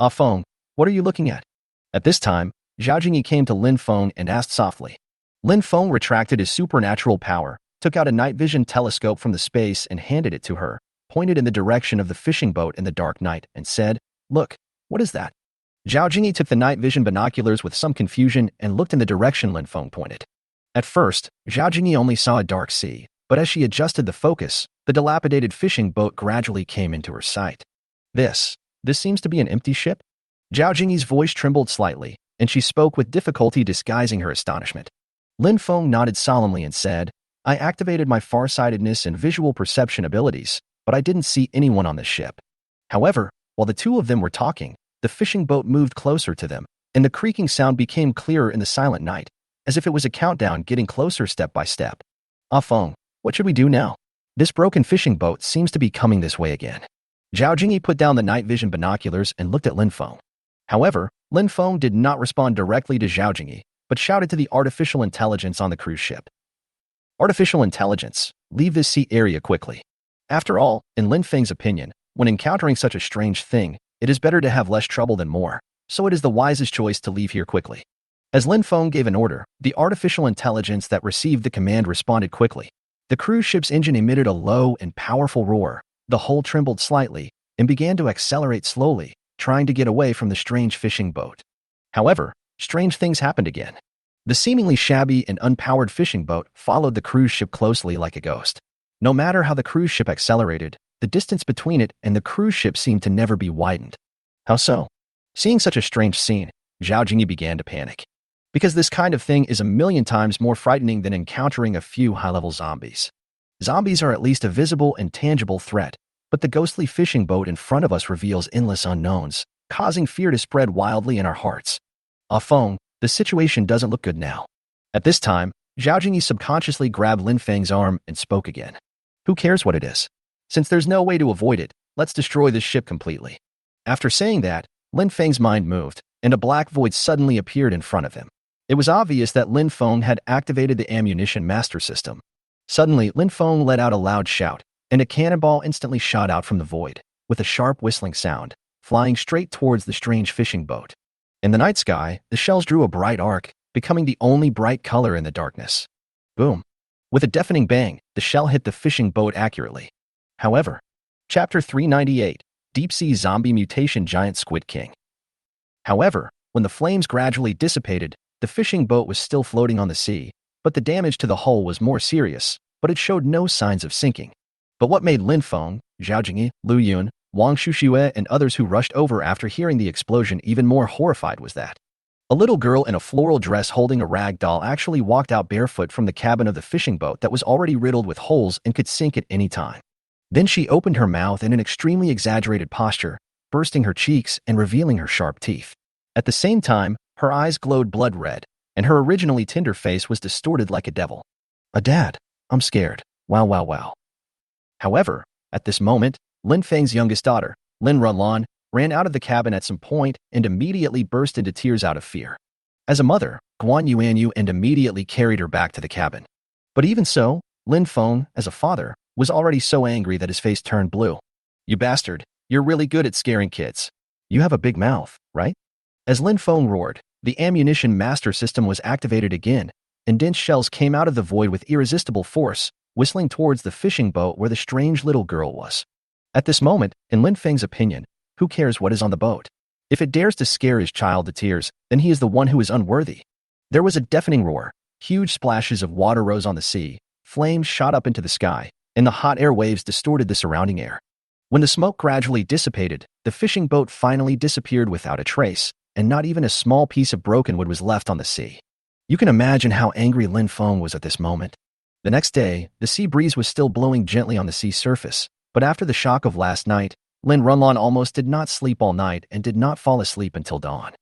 Ah Feng, what are you looking at? At this time, Zhao Jingyi came to Lin Feng and asked softly. Lin Feng retracted his supernatural power, took out a night vision telescope from the space and handed it to her, pointed in the direction of the fishing boat in the dark night, and said, "Look, what is that?" Zhao Jingyi took the night vision binoculars with some confusion and looked in the direction Lin Feng pointed. At first, Zhao Jingyi only saw a dark sea, but as she adjusted the focus, the dilapidated fishing boat gradually came into her sight. This seems to be an empty ship? Zhao Jingyi's voice trembled slightly, and she spoke with difficulty disguising her astonishment. Lin Feng nodded solemnly and said, "I activated my farsightedness and visual perception abilities, but I didn't see anyone on the ship." However, while the two of them were talking, the fishing boat moved closer to them, and the creaking sound became clearer in the silent night, as if it was a countdown getting closer step by step. "Ah Feng, what should we do now? This broken fishing boat seems to be coming this way again." Zhao Jingyi put down the night vision binoculars and looked at Lin Feng. However, Lin Feng did not respond directly to Zhao Jingyi, but shouted to the artificial intelligence on the cruise ship. "Artificial intelligence, leave this sea area quickly." After all, in Lin Feng's opinion, when encountering such a strange thing, it is better to have less trouble than more, so it is the wisest choice to leave here quickly. As Lin Feng gave an order, the artificial intelligence that received the command responded quickly. The cruise ship's engine emitted a low and powerful roar, the hull trembled slightly, and began to accelerate slowly, trying to get away from the strange fishing boat. However, strange things happened again. The seemingly shabby and unpowered fishing boat followed the cruise ship closely like a ghost. No matter how the cruise ship accelerated, the distance between it and the cruise ship seemed to never be widened. How so? Seeing such a strange scene, Zhao Jingyi began to panic. Because this kind of thing is a million times more frightening than encountering a few high-level zombies. Zombies are at least a visible and tangible threat, but the ghostly fishing boat in front of us reveals endless unknowns, causing fear to spread wildly in our hearts. Ah Feng, the situation doesn't look good now. At this time, Zhao Jingyi subconsciously grabbed Lin Feng's arm and spoke again. "Who cares what it is? Since there's no way to avoid it, let's destroy this ship completely." After saying that, Lin Feng's mind moved, and a black void suddenly appeared in front of him. It was obvious that Lin Feng had activated the ammunition master system. Suddenly, Lin Feng let out a loud shout, and a cannonball instantly shot out from the void, with a sharp whistling sound, flying straight towards the strange fishing boat. In the night sky, the shells drew a bright arc, becoming the only bright color in the darkness. Boom! With a deafening bang, the shell hit the fishing boat accurately. However, Chapter 398, Deep Sea Zombie Mutation Giant Squid King. However, when the flames gradually dissipated, the fishing boat was still floating on the sea, but the damage to the hull was more serious, but it showed no signs of sinking. But what made Lin Feng, Zhao Jingyi, Lu Yun, Wang Shuxue, and others who rushed over after hearing the explosion even more horrified was that a little girl in a floral dress holding a rag doll actually walked out barefoot from the cabin of the fishing boat that was already riddled with holes and could sink at any time. Then she opened her mouth in an extremely exaggerated posture, bursting her cheeks and revealing her sharp teeth. At the same time, her eyes glowed blood red, and her originally tender face was distorted like a devil. Dad, I'm scared. Wow, wow, wow." However, at this moment, Lin Feng's youngest daughter, Lin Runlan, ran out of the cabin at some point and immediately burst into tears out of fear. As a mother, Guan Yuanyu and immediately carried her back to the cabin. But even so, Lin Feng, as a father, was already so angry that his face turned blue. You bastard, you're really good at scaring kids. You have a big mouth, right? As Lin Feng roared, the ammunition master system was activated again, and dense shells came out of the void with irresistible force, whistling towards the fishing boat where the strange little girl was. At this moment, in Lin Feng's opinion, who cares what is on the boat? If it dares to scare his child to tears, then he is the one who is unworthy. There was a deafening roar. Huge splashes of water rose on the sea, flames shot up into the sky, and the hot air waves distorted the surrounding air. When the smoke gradually dissipated, the fishing boat finally disappeared without a trace, and not even a small piece of broken wood was left on the sea. You can imagine how angry Lin Feng was at this moment. The next day, the sea breeze was still blowing gently on the sea surface, but after the shock of last night, Lin Runlan almost did not sleep all night and did not fall asleep until dawn.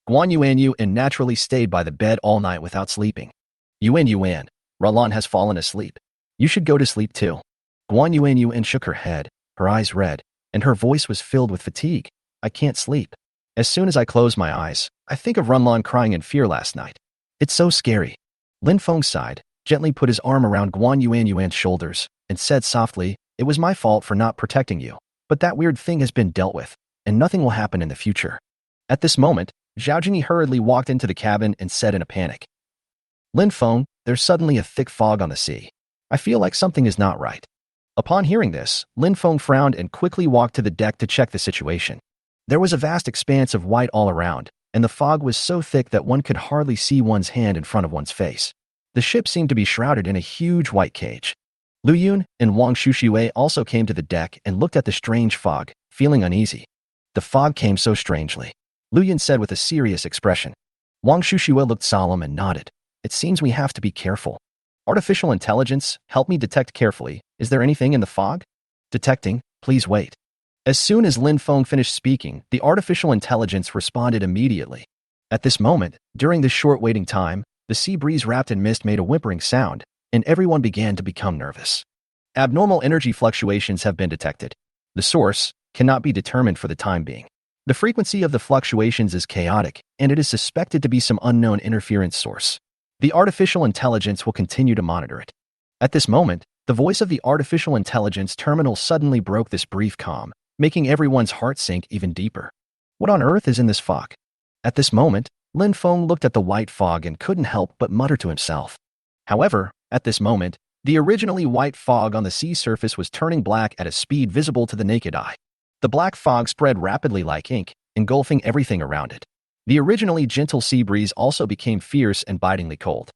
Guan Yuanyu naturally stayed by the bed all night without sleeping. Yuan, Runlan has fallen asleep. You should go to sleep too. Guan Yuan shook her head, her eyes red, and her voice was filled with fatigue. I can't sleep. As soon as I close my eyes, I think of Runlan crying in fear last night. It's so scary. Lin Feng sighed, gently put his arm around Guan Yuan's shoulders, and said softly, it was my fault for not protecting you. But that weird thing has been dealt with, and nothing will happen in the future. At this moment, Zhao Jingyi hurriedly walked into the cabin and said in a panic, Lin Feng, there's suddenly a thick fog on the sea. I feel like something is not right. Upon hearing this, Lin Feng frowned and quickly walked to the deck to check the situation. There was a vast expanse of white all around, and the fog was so thick that one could hardly see one's hand in front of one's face. The ship seemed to be shrouded in a huge white cage. Lu Yun and Wang Shushui also came to the deck and looked at the strange fog, feeling uneasy. The fog came so strangely, Lu Yun said with a serious expression. Wang Shushui looked solemn and nodded. It seems we have to be careful. Artificial intelligence, help me detect carefully. Is there anything in the fog? Detecting, please wait. As soon as Lin Feng finished speaking, the artificial intelligence responded immediately. At this moment, during this short waiting time, the sea breeze wrapped in mist made a whimpering sound, and everyone began to become nervous. Abnormal energy fluctuations have been detected. The source cannot be determined for the time being. The frequency of the fluctuations is chaotic, and it is suspected to be some unknown interference source. The artificial intelligence will continue to monitor it. At this moment, the voice of the artificial intelligence terminal suddenly broke this brief calm, making everyone's heart sink even deeper. What on earth is in this fog? At this moment, Lin Feng looked at the white fog and couldn't help but mutter to himself. However, at this moment, the originally white fog on the sea surface was turning black at a speed visible to the naked eye. The black fog spread rapidly like ink, engulfing everything around it. The originally gentle sea breeze also became fierce and bitingly cold.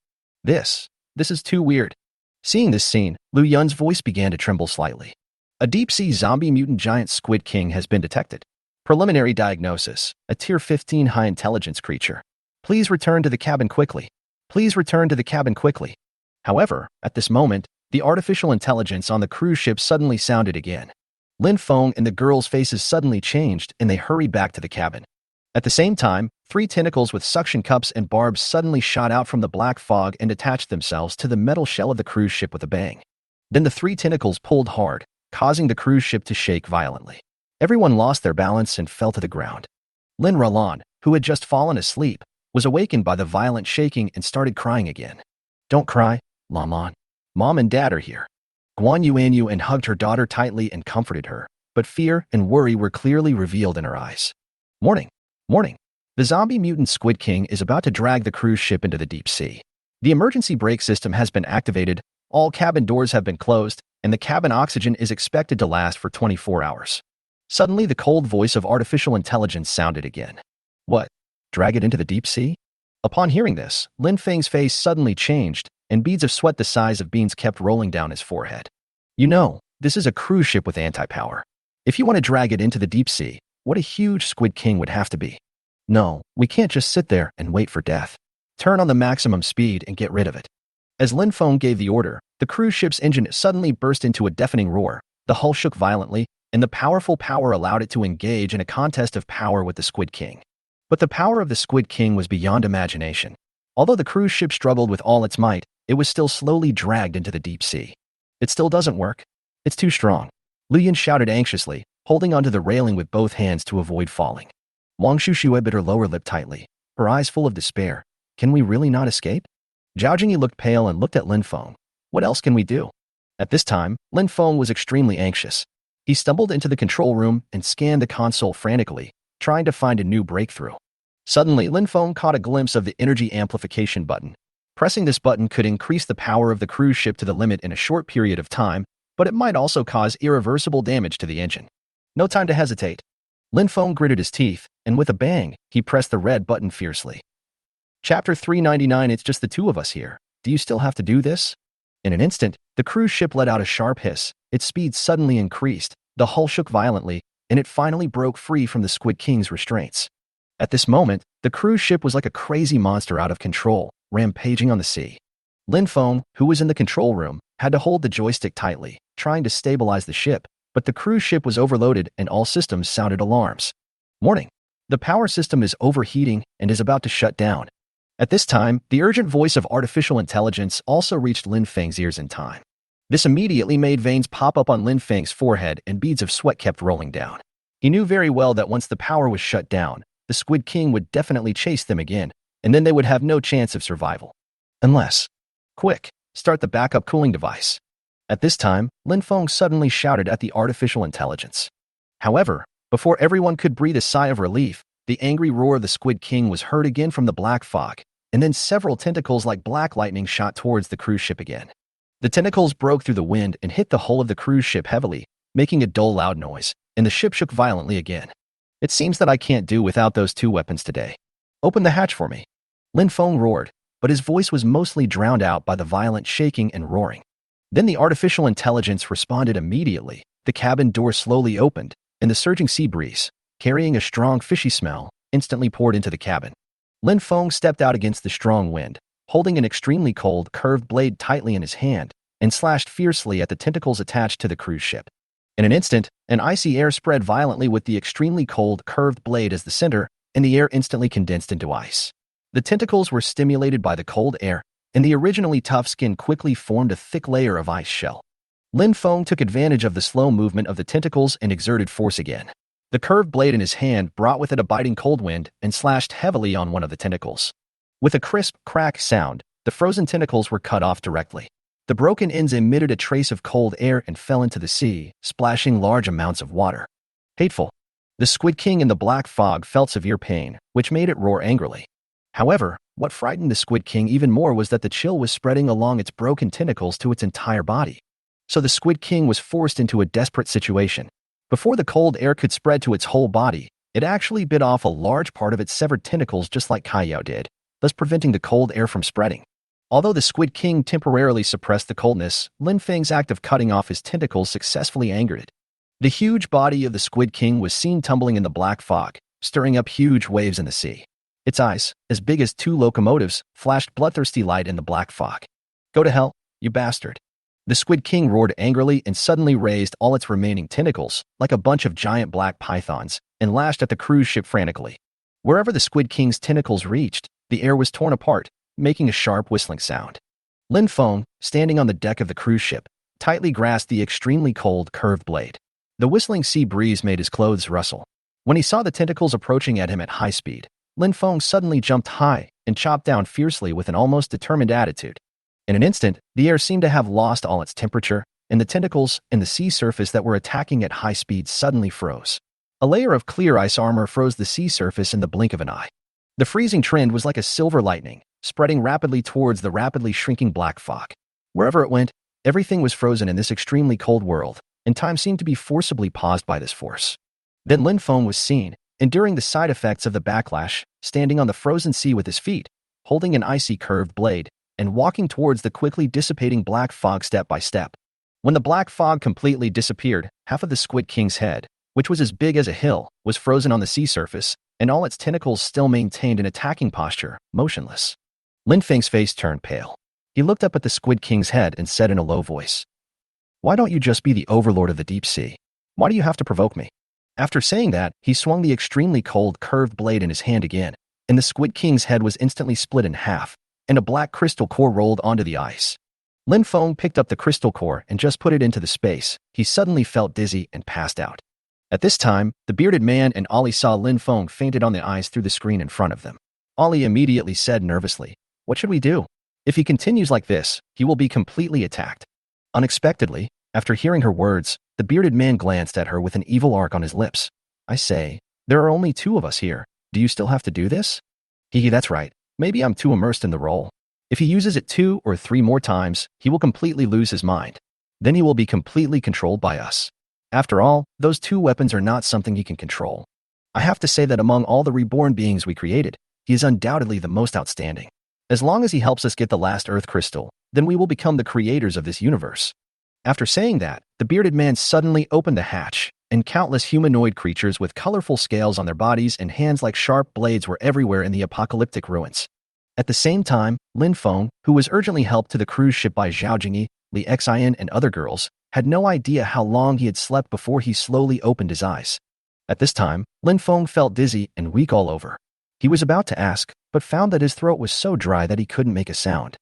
This is too weird. Seeing this scene, Lu Yun's voice began to tremble slightly. A deep-sea zombie mutant giant squid king has been detected. Preliminary diagnosis, a Tier 15 high-intelligence creature. Please return to the cabin quickly. Please return to the cabin quickly. However, at this moment, the artificial intelligence on the cruise ship suddenly sounded again. Lin Feng and the girls' faces suddenly changed and they hurried back to the cabin. At the same time, 3 tentacles with suction cups and barbs suddenly shot out from the black fog and attached themselves to the metal shell of the cruise ship with a bang. Then the 3 tentacles pulled hard, causing the cruise ship to shake violently. Everyone lost their balance and fell to the ground. Lin Runlan, who had just fallen asleep, was awakened by the violent shaking and started crying again. Don't cry, Lanlan. Mom and Dad are here. Guan Yuanyu hugged her daughter tightly and comforted her, but fear and worry were clearly revealed in her eyes. Morning. The zombie mutant Squid King is about to drag the cruise ship into the deep sea. The emergency brake system has been activated, all cabin doors have been closed, and the cabin oxygen is expected to last for 24 hours. Suddenly, the cold voice of artificial intelligence sounded again. What? Drag it into the deep sea? Upon hearing this, Lin Feng's face suddenly changed, and beads of sweat the size of beans kept rolling down his forehead. You know, this is a cruise ship with anti-power. If you want to drag it into the deep sea, what a huge Squid King would have to be. No, we can't just sit there and wait for death. Turn on the maximum speed and get rid of it. As Lin Feng gave the order, the cruise ship's engine suddenly burst into a deafening roar. The hull shook violently, and the powerful power allowed it to engage in a contest of power with the Squid King. But the power of the Squid King was beyond imagination. Although the cruise ship struggled with all its might, it was still slowly dragged into the deep sea. It still doesn't work. It's too strong. Lu Yun shouted anxiously, holding onto the railing with both hands to avoid falling. Wang Shushui bit her lower lip tightly, her eyes full of despair. Can we really not escape? Zhao Jingyi looked pale and looked at Lin Feng. What else can we do? At this time, Lin Feng was extremely anxious. He stumbled into the control room and scanned the console frantically, trying to find a new breakthrough. Suddenly, Lin Feng caught a glimpse of the energy amplification button. Pressing this button could increase the power of the cruise ship to the limit in a short period of time, but it might also cause irreversible damage to the engine. No time to hesitate. Lin Feng gritted his teeth, and with a bang, he pressed the red button fiercely. Chapter 399. It's just the two of us here. Do you still have to do this? In an instant, the cruise ship let out a sharp hiss. Its speed suddenly increased, the hull shook violently, and it finally broke free from the Squid King's restraints. At this moment, the cruise ship was like a crazy monster out of control, rampaging on the sea. Lin Feng, who was in the control room, had to hold the joystick tightly, trying to stabilize the ship, but the cruise ship was overloaded and all systems sounded alarms. Warning! The power system is overheating and is about to shut down. At this time, the urgent voice of artificial intelligence also reached Lin Feng's ears in time. This immediately made veins pop up on Lin Feng's forehead and beads of sweat kept rolling down. He knew very well that once the power was shut down, the Squid King would definitely chase them again, and then they would have no chance of survival. Unless... Quick, start the backup cooling device. At this time, Lin Feng suddenly shouted at the artificial intelligence. However, before everyone could breathe a sigh of relief, the angry roar of the Squid King was heard again from the black fog, and then several tentacles like black lightning shot towards the cruise ship again. The tentacles broke through the wind and hit the hull of the cruise ship heavily, making a dull loud noise, and the ship shook violently again. It seems that I can't do without those two weapons today. Open the hatch for me. Lin Feng roared, but his voice was mostly drowned out by the violent shaking and roaring. Then the artificial intelligence responded immediately. The cabin door slowly opened, and the surging sea breeze, carrying a strong fishy smell, instantly poured into the cabin. Lin Feng stepped out against the strong wind, holding an extremely cold, curved blade tightly in his hand, and slashed fiercely at the tentacles attached to the cruise ship. In an instant, an icy air spread violently with the extremely cold, curved blade as the center, and the air instantly condensed into ice. The tentacles were stimulated by the cold air, and the originally tough skin quickly formed a thick layer of ice shell. Lin Feng took advantage of the slow movement of the tentacles and exerted force again. The curved blade in his hand brought with it a biting cold wind and slashed heavily on one of the tentacles. With a crisp, crack sound, the frozen tentacles were cut off directly. The broken ends emitted a trace of cold air and fell into the sea, splashing large amounts of water. Hateful. The Squid King in the black fog felt severe pain, which made it roar angrily. However, what frightened the Squid King even more was that the chill was spreading along its broken tentacles to its entire body. So the Squid King was forced into a desperate situation. Before the cold air could spread to its whole body, it actually bit off a large part of its severed tentacles just like Kaiyao did, thus preventing the cold air from spreading. Although the Squid King temporarily suppressed the coldness, Lin Feng's act of cutting off his tentacles successfully angered it. The huge body of the Squid King was seen tumbling in the black fog, stirring up huge waves in the sea. Its eyes, as big as two locomotives, flashed bloodthirsty light in the black fog. Go to hell, you bastard. The Squid King roared angrily and suddenly raised all its remaining tentacles, like a bunch of giant black pythons, and lashed at the cruise ship frantically. Wherever the Squid King's tentacles reached, the air was torn apart, making a sharp whistling sound. Lin Feng, standing on the deck of the cruise ship, tightly grasped the extremely cold, curved blade. The whistling sea breeze made his clothes rustle. When he saw the tentacles approaching at him at high speed, Lin Feng suddenly jumped high and chopped down fiercely with an almost determined attitude. In an instant, the air seemed to have lost all its temperature, and the tentacles and the sea surface that were attacking at high speed suddenly froze. A layer of clear ice armor froze the sea surface in the blink of an eye. The freezing trend was like a silver lightning, spreading rapidly towards the rapidly shrinking black fog. Wherever it went, everything was frozen in this extremely cold world, and time seemed to be forcibly paused by this force. Then Lin Feng was seen, enduring the side effects of the backlash, standing on the frozen sea with his feet, holding an icy curved blade, and walking towards the quickly dissipating black fog step by step. When the black fog completely disappeared, half of the Squid King's head, which was as big as a hill, was frozen on the sea surface, and all its tentacles still maintained an attacking posture, motionless. Lin Feng's face turned pale. He looked up at the Squid King's head and said in a low voice, "Why don't you just be the overlord of the deep sea? Why do you have to provoke me?" After saying that, he swung the extremely cold, curved blade in his hand again, and the Squid King's head was instantly split in half, and a black crystal core rolled onto the ice. Lin Feng picked up the crystal core and just put it into the space. He suddenly felt dizzy and passed out. At this time, the bearded man and Ollie saw Lin Feng fainted on the ice through the screen in front of them. Ollie immediately said nervously, "What should we do? If he continues like this, he will be completely attacked." Unexpectedly, after hearing her words, the bearded man glanced at her with an evil arc on his lips. "I say, there are only two of us here. Do you still have to do this?" Hee, that's right. Maybe I'm too immersed in the role. If he uses it 2 or 3 more times, he will completely lose his mind. Then he will be completely controlled by us. After all, those 2 weapons are not something he can control. I have to say that among all the reborn beings we created, he is undoubtedly the most outstanding. As long as he helps us get the last Earth crystal, then we will become the creators of this universe. After saying that, the bearded man suddenly opened the hatch, and countless humanoid creatures with colorful scales on their bodies and hands like sharp blades were everywhere in the apocalyptic ruins. At the same time, Lin Feng, who was urgently helped to the cruise ship by Zhao Jingyi, Li Xian, and other girls, had no idea how long he had slept before he slowly opened his eyes. At this time, Lin Feng felt dizzy and weak all over. He was about to ask, but found that his throat was so dry that he couldn't make a sound.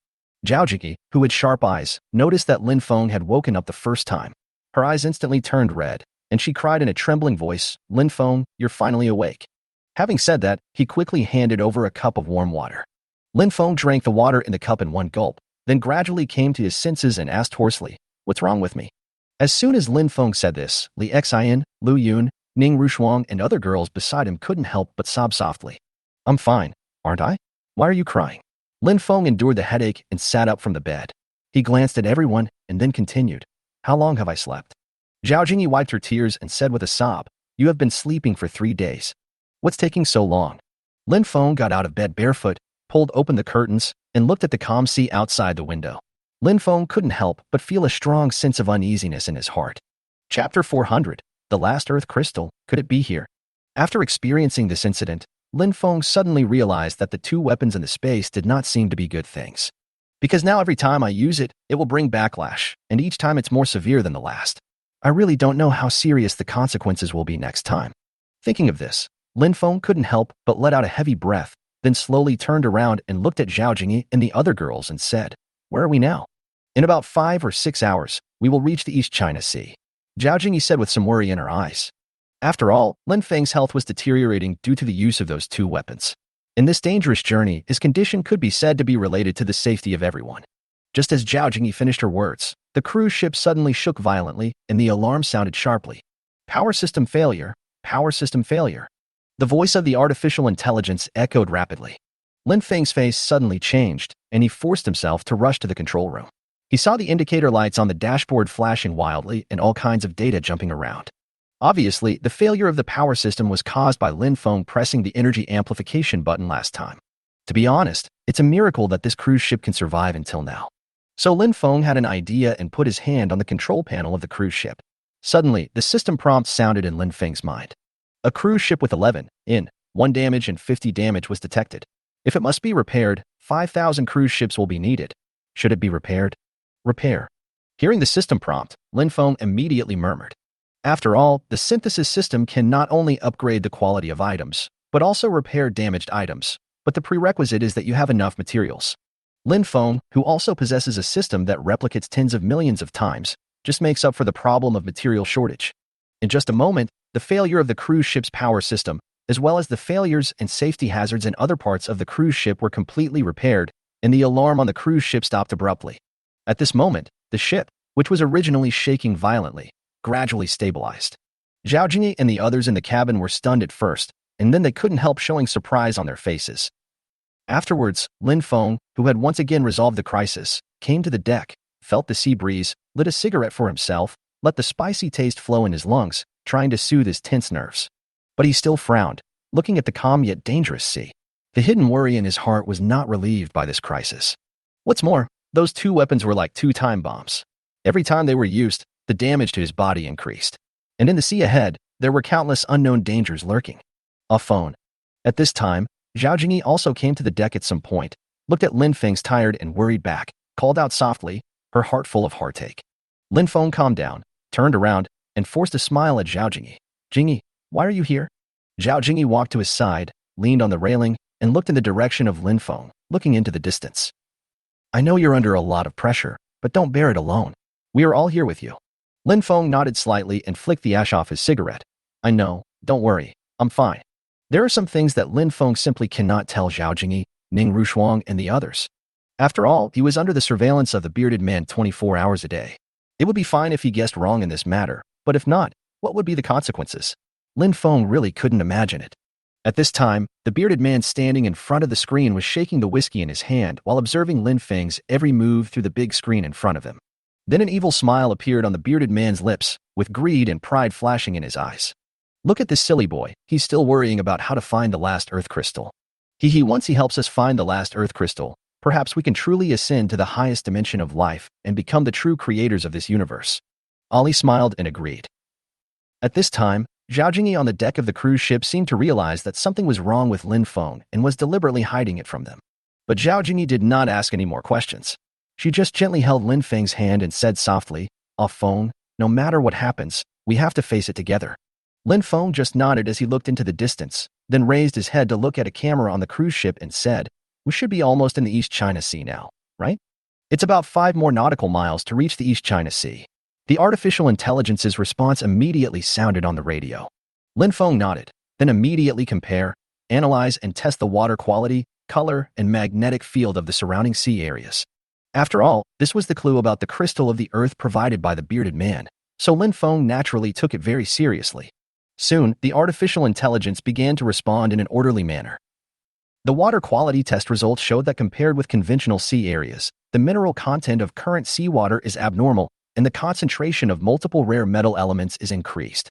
Zhao Jingyi, who had sharp eyes, noticed that Lin Feng had woken up the first time. Her eyes instantly turned red, and she cried in a trembling voice, "Lin Feng, you're finally awake." Having said that, he quickly handed over a cup of warm water. Lin Feng drank the water in the cup in one gulp, then gradually came to his senses and asked hoarsely, "What's wrong with me?" As soon as Lin Feng said this, Li Xian, Lu Yun, Ning Rushuang, and other girls beside him couldn't help but sob softly. "I'm fine, aren't I? Why are you crying?" Lin Feng endured the headache and sat up from the bed. He glanced at everyone and then continued, "How long have I slept?" Zhao Jingyi wiped her tears and said with a sob, "You have been sleeping for 3 days. What's taking so long?" Lin Feng got out of bed barefoot, pulled open the curtains, and looked at the calm sea outside the window. Lin Feng couldn't help but feel a strong sense of uneasiness in his heart. Chapter 400, The Last Earth Crystal, could it be here? After experiencing this incident, Lin Feng suddenly realized that the 2 weapons in the space did not seem to be good things. Because now every time I use it, it will bring backlash, and each time it's more severe than the last. I really don't know how serious the consequences will be next time. Thinking of this, Lin Feng couldn't help but let out a heavy breath, then slowly turned around and looked at Zhao Jingyi and the other girls and said, "Where are we now?" "In about 5 or 6 hours, we will reach the East China Sea," Zhao Jingyi said with some worry in her eyes. After all, Lin Feng's health was deteriorating due to the use of those 2 weapons. In this dangerous journey, his condition could be said to be related to the safety of everyone. Just as Zhao Jingyi finished her words, the cruise ship suddenly shook violently and the alarm sounded sharply. "Power system failure, power system failure." The voice of the artificial intelligence echoed rapidly. Lin Feng's face suddenly changed, and he forced himself to rush to the control room. He saw the indicator lights on the dashboard flashing wildly and all kinds of data jumping around. Obviously, the failure of the power system was caused by Lin Feng pressing the energy amplification button last time. To be honest, it's a miracle that this cruise ship can survive until now. So Lin Feng had an idea and put his hand on the control panel of the cruise ship. Suddenly, the system prompt sounded in Lin Feng's mind. A cruise ship with 11 in 1 damage and 50 damage was detected. If it must be repaired, 5,000 cruise ships will be needed. Should it be repaired? Repair. Hearing the system prompt, Lin Feng immediately murmured. After all, the synthesis system can not only upgrade the quality of items, but also repair damaged items, but the prerequisite is that you have enough materials. Lin Feng, who also possesses a system that replicates tens of millions of times, just makes up for the problem of material shortage. In just a moment, the failure of the cruise ship's power system, as well as the failures and safety hazards in other parts of the cruise ship were completely repaired, and the alarm on the cruise ship stopped abruptly. At this moment, the ship, which was originally shaking violently, gradually stabilized. Zhao Jingyi and the others in the cabin were stunned at first, and then they couldn't help showing surprise on their faces. Afterwards, Lin Feng, who had once again resolved the crisis, came to the deck, felt the sea breeze, lit a cigarette for himself, let the spicy taste flow in his lungs, trying to soothe his tense nerves. But he still frowned, looking at the calm yet dangerous sea. The hidden worry in his heart was not relieved by this crisis. What's more, those 2 weapons were like 2 time bombs. Every time they were used, the damage to his body increased. And in the sea ahead, there were countless unknown dangers lurking. A phone. At this time, Zhao Jingyi also came to the deck at some point, looked at Lin Feng's tired and worried back, called out softly, her heart full of heartache. Lin Feng calmed down, turned around, and forced a smile at Zhao Jingyi. "Jingyi, why are you here?" Zhao Jingyi walked to his side, leaned on the railing, and looked in the direction of Lin Feng, looking into the distance. "I know you're under a lot of pressure, but don't bear it alone. We are all here with you." Lin Feng nodded slightly and flicked the ash off his cigarette. "I know, don't worry, I'm fine." There are some things that Lin Feng simply cannot tell Zhao Jingyi, Ning Rushuang, and the others. After all, he was under the surveillance of the bearded man 24 hours a day. It would be fine if he guessed wrong in this matter, but if not, what would be the consequences? Lin Feng really couldn't imagine it. At this time, the bearded man standing in front of the screen was shaking the whiskey in his hand while observing Lin Feng's every move through the big screen in front of him. Then an evil smile appeared on the bearded man's lips, with greed and pride flashing in his eyes. Look at this silly boy, he's still worrying about how to find the last earth crystal. Once he helps us find the last earth crystal, perhaps we can truly ascend to the highest dimension of life and become the true creators of this universe. Ali smiled and agreed. At this time, Zhao Jingyi on the deck of the cruise ship seemed to realize that something was wrong with Lin Feng and was deliberately hiding it from them. But Zhao Jingyi did not ask any more questions. She just gently held Lin Feng's hand and said softly, "Ah Feng, no matter what happens, we have to face it together." Lin Feng just nodded as he looked into the distance, then raised his head to look at a camera on the cruise ship and said, "We should be almost in the East China Sea now, right? It's about 5 more nautical miles to reach the East China Sea." The artificial intelligence's response immediately sounded on the radio. Lin Feng nodded, then immediately compare, analyze, and test the water quality, color, and magnetic field of the surrounding sea areas. After all, this was the clue about the crystal of the earth provided by the bearded man, so Lin Feng naturally took it very seriously. Soon, the artificial intelligence began to respond in an orderly manner. The water quality test results showed that compared with conventional sea areas, the mineral content of current seawater is abnormal, and the concentration of multiple rare metal elements is increased.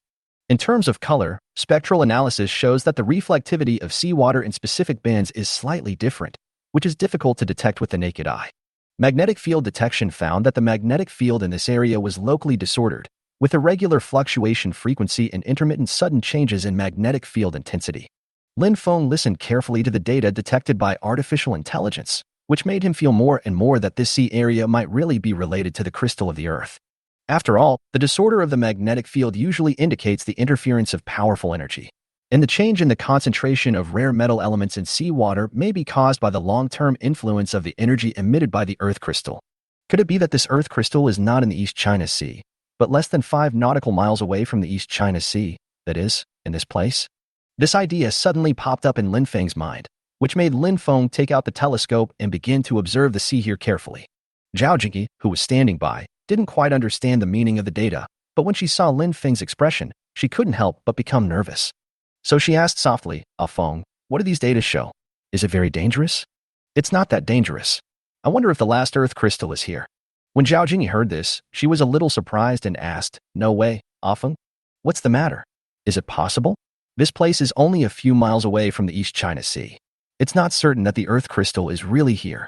In terms of color, spectral analysis shows that the reflectivity of seawater in specific bands is slightly different, which is difficult to detect with the naked eye. Magnetic field detection found that the magnetic field in this area was locally disordered, with irregular fluctuation frequency and intermittent sudden changes in magnetic field intensity. Lin Feng listened carefully to the data detected by artificial intelligence, which made him feel more and more that this sea area might really be related to the crystal of the earth. After all, the disorder of the magnetic field usually indicates the interference of powerful energy, and the change in the concentration of rare metal elements in seawater may be caused by the long-term influence of the energy emitted by the earth crystal. Could it be that this earth crystal is not in the East China Sea, but less than 5 nautical miles away from the East China Sea, that is, in this place? This idea suddenly popped up in Lin Feng's mind, which made Lin Feng take out the telescope and begin to observe the sea here carefully. Zhao Jingyi, who was standing by, didn't quite understand the meaning of the data, but when she saw Lin Feng's expression, she couldn't help but become nervous. So she asked softly, "Ah Feng, what do these data show? Is it very dangerous?" "It's not that dangerous. I wonder if the last earth crystal is here." When Zhao Jingyi heard this, she was a little surprised and asked, "No way, Ah Feng? What's the matter? Is it possible? This place is only a few miles away from the East China Sea. It's not certain that the earth crystal is really here."